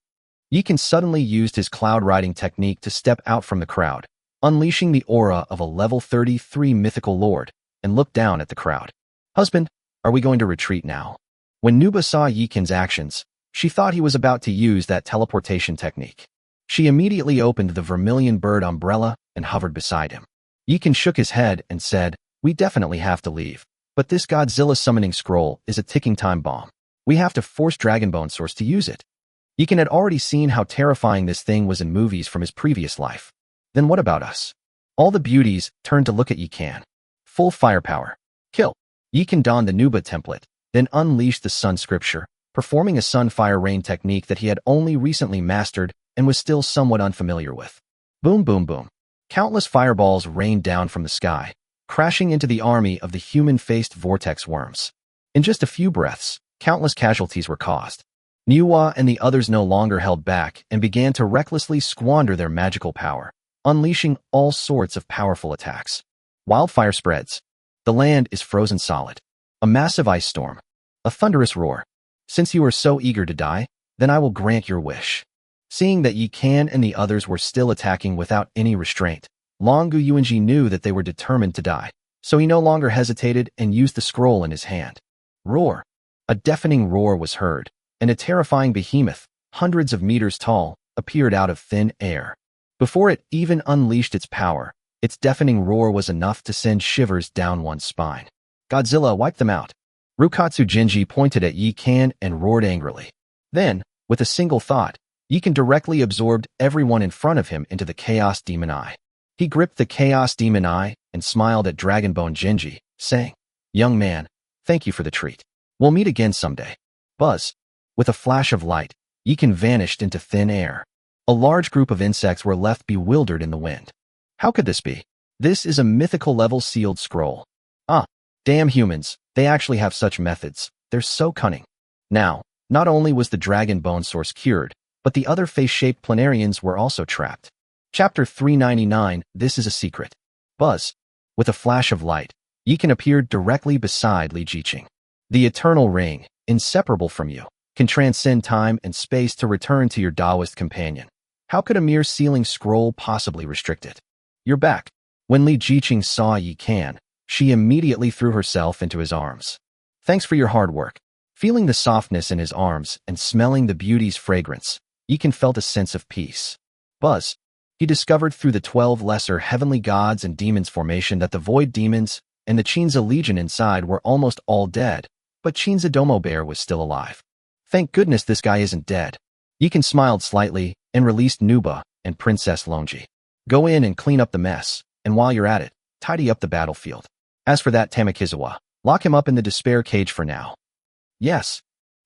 Yikan suddenly used his cloud riding technique to step out from the crowd, unleashing the aura of a level 33 mythical lord, and looked down at the crowd. Husband, are we going to retreat now? When Nuba saw Yikan's actions, she thought he was about to use that teleportation technique. She immediately opened the vermilion bird umbrella and hovered beside him. Yikan shook his head and said, we definitely have to leave, but this Godzilla summoning scroll is a ticking time bomb. We have to force Dragonbone Source to use it. Yikan had already seen how terrifying this thing was in movies from his previous life. Then what about us? All the beauties turned to look at Yikan. Full firepower. Kill. Yikan donned the Nuba template, then unleashed the Sun Scripture, performing a Sun Fire Rain technique that he had only recently mastered and was still somewhat unfamiliar with. Boom, boom, boom. Countless fireballs rained down from the sky, crashing into the army of the human-faced vortex worms. In just a few breaths, countless casualties were caused. Niwa and the others no longer held back and began to recklessly squander their magical power, unleashing all sorts of powerful attacks. Wildfire spreads. The land is frozen solid. A massive ice storm. A thunderous roar. Since you are so eager to die, then I will grant your wish. Seeing that Yikan and the others were still attacking without any restraint, Longu Yuanji knew that they were determined to die, so he no longer hesitated and used the scroll in his hand. Roar. A deafening roar was heard, and a terrifying behemoth, hundreds of meters tall, appeared out of thin air. Before it even unleashed its power, its deafening roar was enough to send shivers down one's spine. Godzilla wiped them out. Rukatsu Genji pointed at Yikan and roared angrily. Then, with a single thought, Yikan directly absorbed everyone in front of him into the Chaos Demon Eye. He gripped the Chaos Demon Eye and smiled at Dragonbone Genji, saying, young man, thank you for the treat. We'll meet again someday. Buzz. With a flash of light, Yikan vanished into thin air. A large group of insects were left bewildered in the wind. How could this be? This is a mythical level sealed scroll. Ah, damn humans, they actually have such methods. they're so cunning. Now, not only was the dragon bone source cured, but the other face-shaped planarians were also trapped. Chapter 399, This is a Secret. Buzz. With a flash of light, Yikan appeared directly beside Li Jiqing. The eternal ring, inseparable from you, can transcend time and space to return to your Taoist companion. How could a mere sealing scroll possibly restrict it? You're back. When Li Jiqing saw Yikan, she immediately threw herself into his arms. Thanks for your hard work. Feeling the softness in his arms and smelling the beauty's fragrance, Yikan felt a sense of peace. Buzz. He discovered through the 12 lesser heavenly gods and demons formation that the void demons and the Chinza legion inside were almost all dead, but Chinza Domo Bear was still alive. Thank goodness this guy isn't dead. Yikan smiled slightly and released Nuba and Princess Longi. Go in and clean up the mess, and while you're at it, tidy up the battlefield. As for that Tamakizawa, lock him up in the despair cage for now. Yes.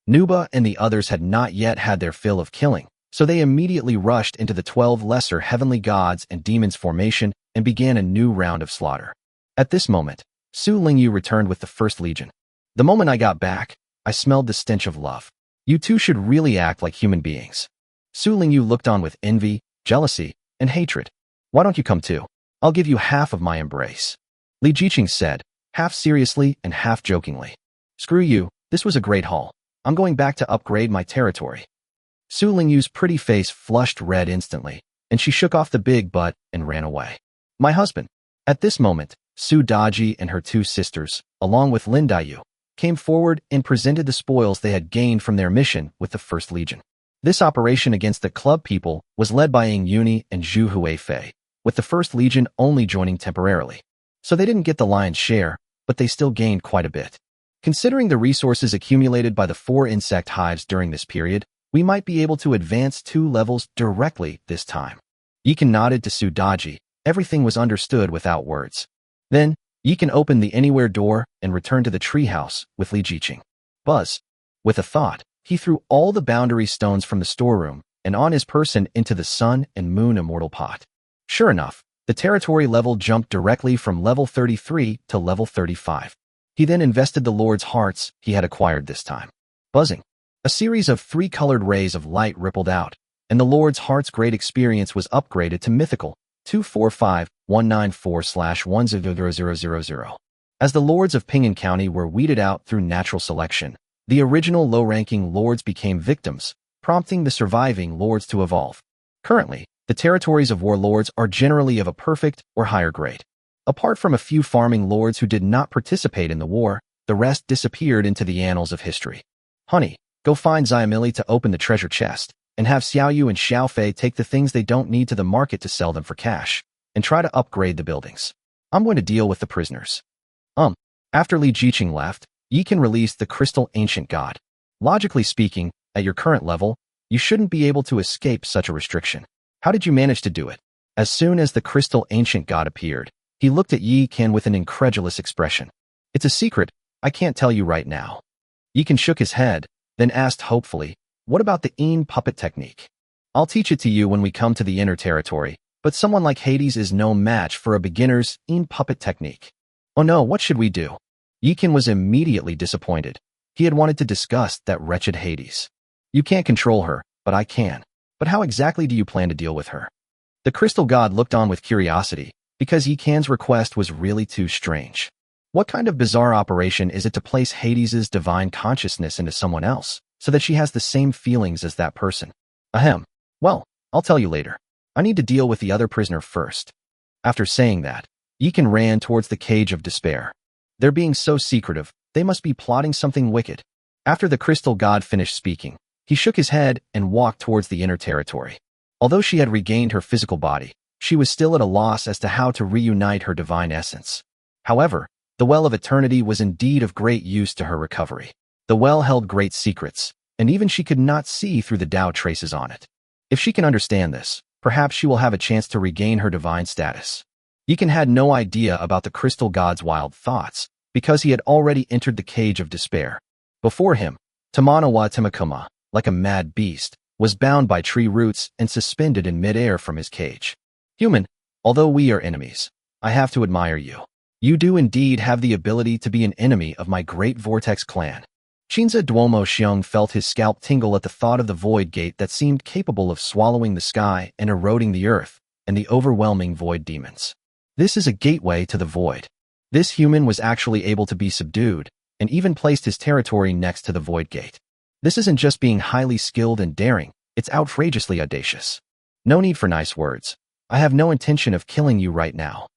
Nuba and the others had not yet had their fill of killing, so they immediately rushed into the 12 lesser heavenly gods and demons formation and began a new round of slaughter. At this moment, Su Lingyu returned with the first legion. The moment I got back, I smelled the stench of love. You two should really act like human beings. Su Lingyu looked on with envy, jealousy, and hatred. Why don't you come too? I'll give you half of my embrace. Li Jiqing said, half seriously and half jokingly. Screw you, this was a great haul. I'm going back to upgrade my territory. Su Lingyu's pretty face flushed red instantly, and she shook off the big butt and ran away. My husband. At this moment, Su Daji and her two sisters, along with Lin Dayu, came forward and presented the spoils they had gained from their mission with the First Legion. This operation against the club people was led by Ying Yuni and Zhu Huifei, with the First Legion only joining temporarily. So they didn't get the lion's share, but they still gained quite a bit. Considering the resources accumulated by the 4 insect hives during this period, we might be able to advance 2 levels directly this time. Yikan nodded to Su Daji. Everything was understood without words. Then, Yikan opened the anywhere door and returned to the treehouse with Li Jiqing. Buzz. With a thought, he threw all the boundary stones from the storeroom and on his person into the sun and moon immortal pot. Sure enough, the territory level jumped directly from level 33 to level 35. He then invested the Lord's hearts he had acquired this time. Buzzing. A series of 3-colored rays of light rippled out, and the Lord's Heart's great experience was upgraded to mythical 245194/100000. As the Lords of Pingan County were weeded out through natural selection, the original low-ranking Lords became victims, prompting the surviving Lords to evolve. Currently, the territories of warlords are generally of a perfect or higher grade. Apart from a few farming lords who did not participate in the war, the rest disappeared into the annals of history. Honey, go find Xiaomili to open the treasure chest, and have Xiaoyu and Xiaofei take the things they don't need to the market to sell them for cash, and try to upgrade the buildings. I'm going to deal with the prisoners. After Li Jiqing left, Yikan released the Crystal Ancient God. Logically speaking, at your current level, you shouldn't be able to escape such a restriction. How did you manage to do it? As soon as the Crystal Ancient God appeared, he looked at Yikan with an incredulous expression. It's a secret, I can't tell you right now. Yikan shook his head, then asked hopefully, what about the Een puppet technique? I'll teach it to you when we come to the inner territory, but someone like Hades is no match for a beginner's Een puppet technique. Oh no, what should we do? Yikan was immediately disappointed. He had wanted to discuss that wretched Hades. You can't control her, but I can. But how exactly do you plan to deal with her? The crystal god looked on with curiosity, because Yikan's request was really too strange. What kind of bizarre operation is it to place Hades's divine consciousness into someone else, so that she has the same feelings as that person? Ahem. Well, I'll tell you later. I need to deal with the other prisoner first. After saying that, Yikan ran towards the cage of despair. They're being so secretive, they must be plotting something wicked. After the crystal god finished speaking, he shook his head and walked towards the inner territory. Although she had regained her physical body, she was still at a loss as to how to reunite her divine essence. However, the Well of Eternity was indeed of great use to her recovery. The well held great secrets, and even she could not see through the Tao traces on it. If she can understand this, perhaps she will have a chance to regain her divine status. Yikan had no idea about the crystal god's wild thoughts, because he had already entered the cage of despair. Before him, Tamana wa Temakuma, like a mad beast, was bound by tree roots and suspended in midair from his cage. Human, although we are enemies, I have to admire you. You do indeed have the ability to be an enemy of my great Vortex clan. Shinza Duomo Xiong felt his scalp tingle at the thought of the void gate that seemed capable of swallowing the sky and eroding the earth, and the overwhelming void demons. This is a gateway to the void. This human was actually able to be subdued, and even placed his territory next to the void gate. This isn't just being highly skilled and daring, it's outrageously audacious. No need for nice words. I have no intention of killing you right now.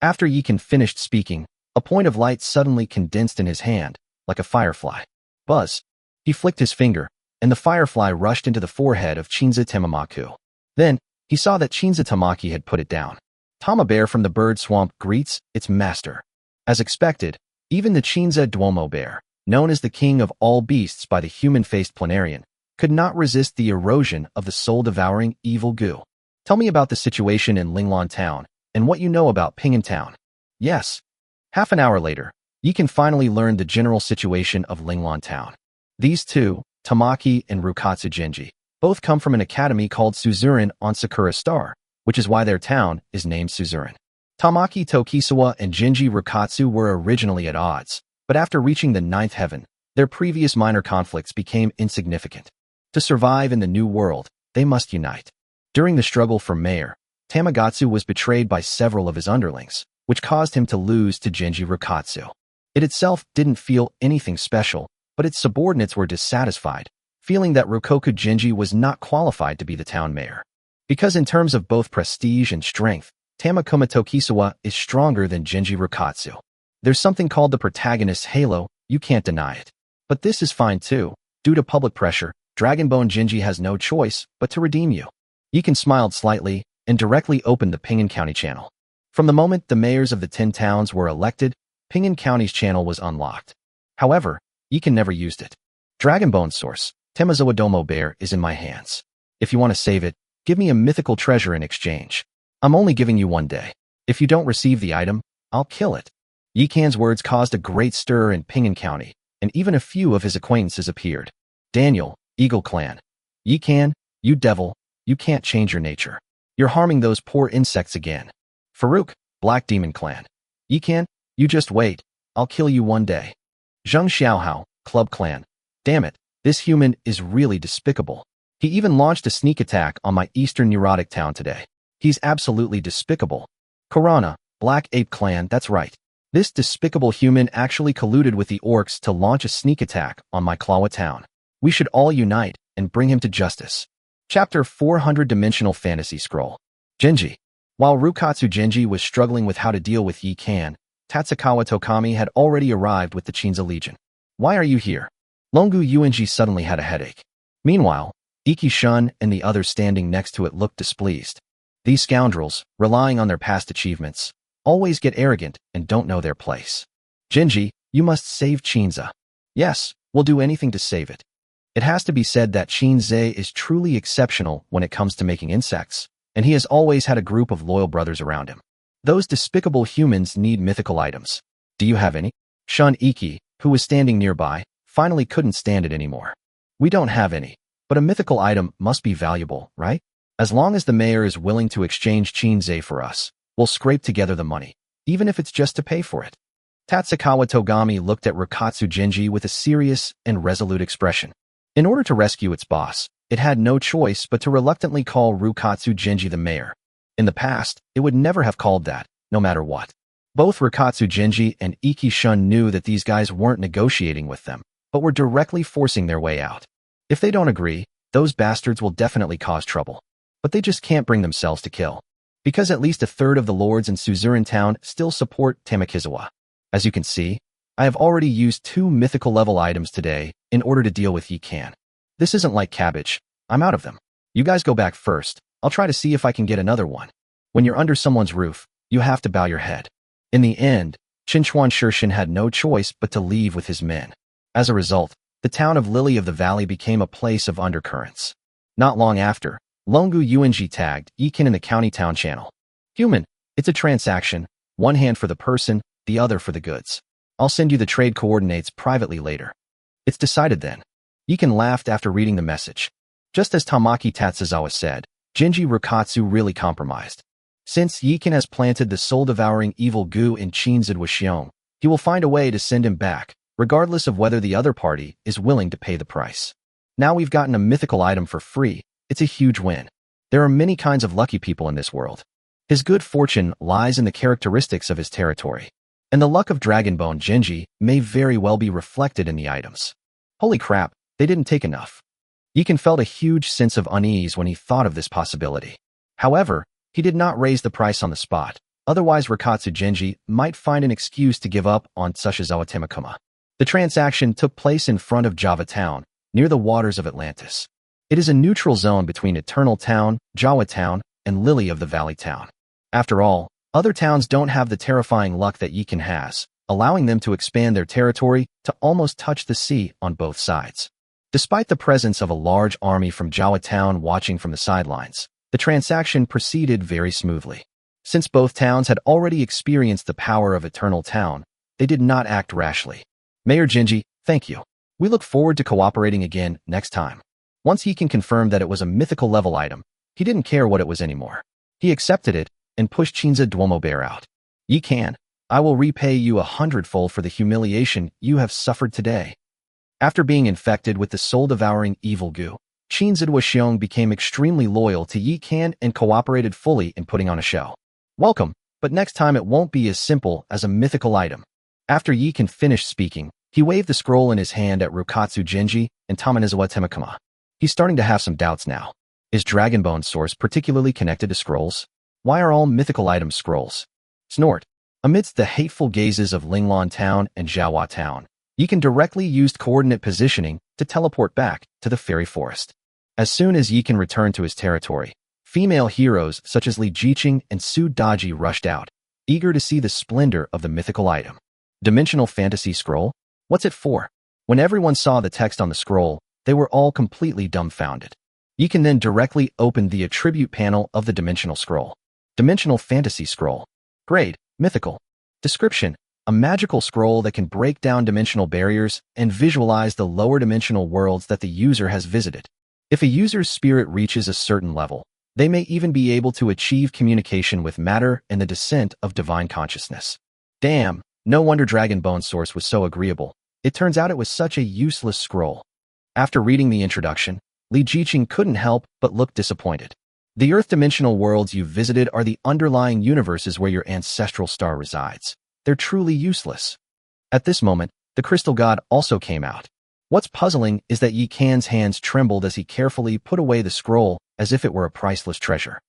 After Yikan finished speaking, a point of light suddenly condensed in his hand, like a firefly. Buzz. He flicked his finger, and the firefly rushed into the forehead of Shinza Temamaku. Then, he saw that Shinza Tamaki had put it down. Tama Bear from the bird swamp greets its master. As expected, even the Shinza Duomo Bear, known as the king of all beasts by the human-faced planarian, could not resist the erosion of the soul-devouring evil goo. Tell me about the situation in Linglong Town, and what you know about Pingan Town. Yes. Half an hour later, Yikan finally learned the general situation of Linglong Town. These two, Tamaki and Rukatsu Genji, both come from an academy called Suzuran on Sakura Star, which is why their town is named Suzuran. Tamaki Tokisawa and Genji Rukatsu were originally at odds, but after reaching the ninth heaven, their previous minor conflicts became insignificant. To survive in the new world, they must unite. During the struggle for mayor, Tamagatsu was betrayed by several of his underlings, which caused him to lose to Genji Rukatsu. It itself didn't feel anything special, but its subordinates were dissatisfied, feeling that Rokoku Genji was not qualified to be the town mayor. Because in terms of both prestige and strength, Tamakoma Tokisawa is stronger than Genji Rukatsu. There's something called the protagonist's halo, you can't deny it. But this is fine too. Due to public pressure, Dragonbone Genji has no choice but to redeem you. Yikan smiled slightly and directly opened the Pingan County channel. From the moment the mayors of the 10 towns were elected, Pingan County's channel was unlocked. However, Yikan never used it. Dragonbone's source, Temazoa Domo Bear, is in my hands. If you want to save it, give me a mythical treasure in exchange. I'm only giving you 1 day. If you don't receive the item, I'll kill it. Yikan's words caused a great stir in Pingan County, and even a few of his acquaintances appeared. Daniel, Eagle Clan. Yikan, you devil, you can't change your nature. You're harming those poor insects again. Farouk, Black Demon Clan. Yikan, you just wait, I'll kill you 1 day. Zheng Xiaohao, Club Clan. Damn it, this human is really despicable. He even launched a sneak attack on my eastern neurotic town today. He's absolutely despicable. Korana, Black Ape Clan, that's right. This despicable human actually colluded with the orcs to launch a sneak attack on my Klawa town. We should all unite and bring him to justice. Chapter 400 Dimensional Fantasy Scroll. Genji. While Rukatsu Genji was struggling with how to deal with Yikan, Tatsukawa Tokami had already arrived with the Shinza Legion. Why are you here? Longu Yuanji suddenly had a headache. Meanwhile, Iki Shun and the others standing next to it looked displeased. These scoundrels, relying on their past achievements, always get arrogant and don't know their place. Genji, you must save Shinza. Yes, we'll do anything to save it. It has to be said that Shinza is truly exceptional when it comes to making insects, and he has always had a group of loyal brothers around him. Those despicable humans need mythical items. Do you have any? Shun Iki, who was standing nearby, finally couldn't stand it anymore. We don't have any, but a mythical item must be valuable, right? As long as the mayor is willing to exchange Shinza for us, we'll scrape together the money, even if it's just to pay for it. Tatsukawa Togami looked at Rukatsu Genji with a serious and resolute expression. In order to rescue its boss, it had no choice but to reluctantly call Rukatsu Genji the mayor. In the past, it would never have called that, no matter what. Both Rukatsu Genji and Iki Shun knew that these guys weren't negotiating with them, but were directly forcing their way out. If they don't agree, those bastards will definitely cause trouble. But they just can't bring themselves to kill. Because at least a third of the lords in Suzuran Town still support Tamakizawa. As you can see, I have already used 2 mythical level items today in order to deal with Yikan. This isn't like cabbage. I'm out of them. You guys go back first. I'll try to see if I can get another one. When you're under someone's roof, you have to bow your head. In the end, Chinchuan Shirshin had no choice but to leave with his men. As a result, the town of Lily of the Valley became a place of undercurrents. Not long after, Longu Yuanji tagged Yikan in the county town channel. Human, it's a transaction, one hand for the person, the other for the goods. I'll send you the trade coordinates privately later. It's decided then. Yikan laughed after reading the message. Just as Tamaki Tatsuzawa said, Genji Rukatsu really compromised. Since Yikan has planted the soul-devouring evil goo in Shinzadwa Xiong, he will find a way to send him back, regardless of whether the other party is willing to pay the price. Now we've gotten a mythical item for free. It's a huge win. There are many kinds of lucky people in this world. His good fortune lies in the characteristics of his territory, and the luck of Dragonbone Genji may very well be reflected in the items. Holy crap, they didn't take enough. Yikan felt a huge sense of unease when he thought of this possibility. However, he did not raise the price on the spot, otherwise Rikatsu Genji might find an excuse to give up on Tsushizawa Temakuma. The transaction took place in front of Java Town, near the waters of Atlantis. It is a neutral zone between Eternal Town, Jawa Town, and Lily of the Valley Town. After all, other towns don't have the terrifying luck that Yikan has, allowing them to expand their territory to almost touch the sea on both sides. Despite the presence of a large army from Jawa Town watching from the sidelines, the transaction proceeded very smoothly. Since both towns had already experienced the power of Eternal Town, they did not act rashly. Mayor Genji, thank you. We look forward to cooperating again next time. Once Yikan confirmed that it was a mythical level item, he didn't care what it was anymore. He accepted it and pushed Chinza Duomo Bear out. Yikan, I will repay you 100-fold for the humiliation you have suffered today. After being infected with the soul-devouring evil goo, Chinza Duoxiong became extremely loyal to Yikan and cooperated fully in putting on a show. Welcome, but next time it won't be as simple as a mythical item. After Yikan finished speaking, he waved the scroll in his hand at Rikatsu Genji and Tamanizawa Temakuma. He's starting to have some doubts now. Is Dragonbone source particularly connected to scrolls? Why are all mythical items scrolls? Snort. Amidst the hateful gazes of Linglong Town and Jawa Town, Yikan directly used coordinate positioning to teleport back to the fairy forest. As soon as Yikan returned to his territory, female heroes such as Li Jiqing and Su Daji rushed out, eager to see the splendor of the mythical item. Dimensional Fantasy Scroll? What's it for? When everyone saw the text on the scroll, they were all completely dumbfounded. Yikan then directly opened the attribute panel of the Dimensional Scroll. Dimensional Fantasy Scroll. Grade, Mythical. Description, a magical scroll that can break down dimensional barriers and visualize the lower dimensional worlds that the user has visited. If a user's spirit reaches a certain level, they may even be able to achieve communication with matter and the descent of divine consciousness. Damn, no wonder Dragonbone Source was so agreeable. It turns out it was such a useless scroll. After reading the introduction, Li Jiqing couldn't help but look disappointed. The Earth-dimensional worlds you've visited are the underlying universes where your ancestral star resides. They're truly useless. At this moment, the Crystal God also came out. What's puzzling is that Yikan's hands trembled as he carefully put away the scroll as if it were a priceless treasure.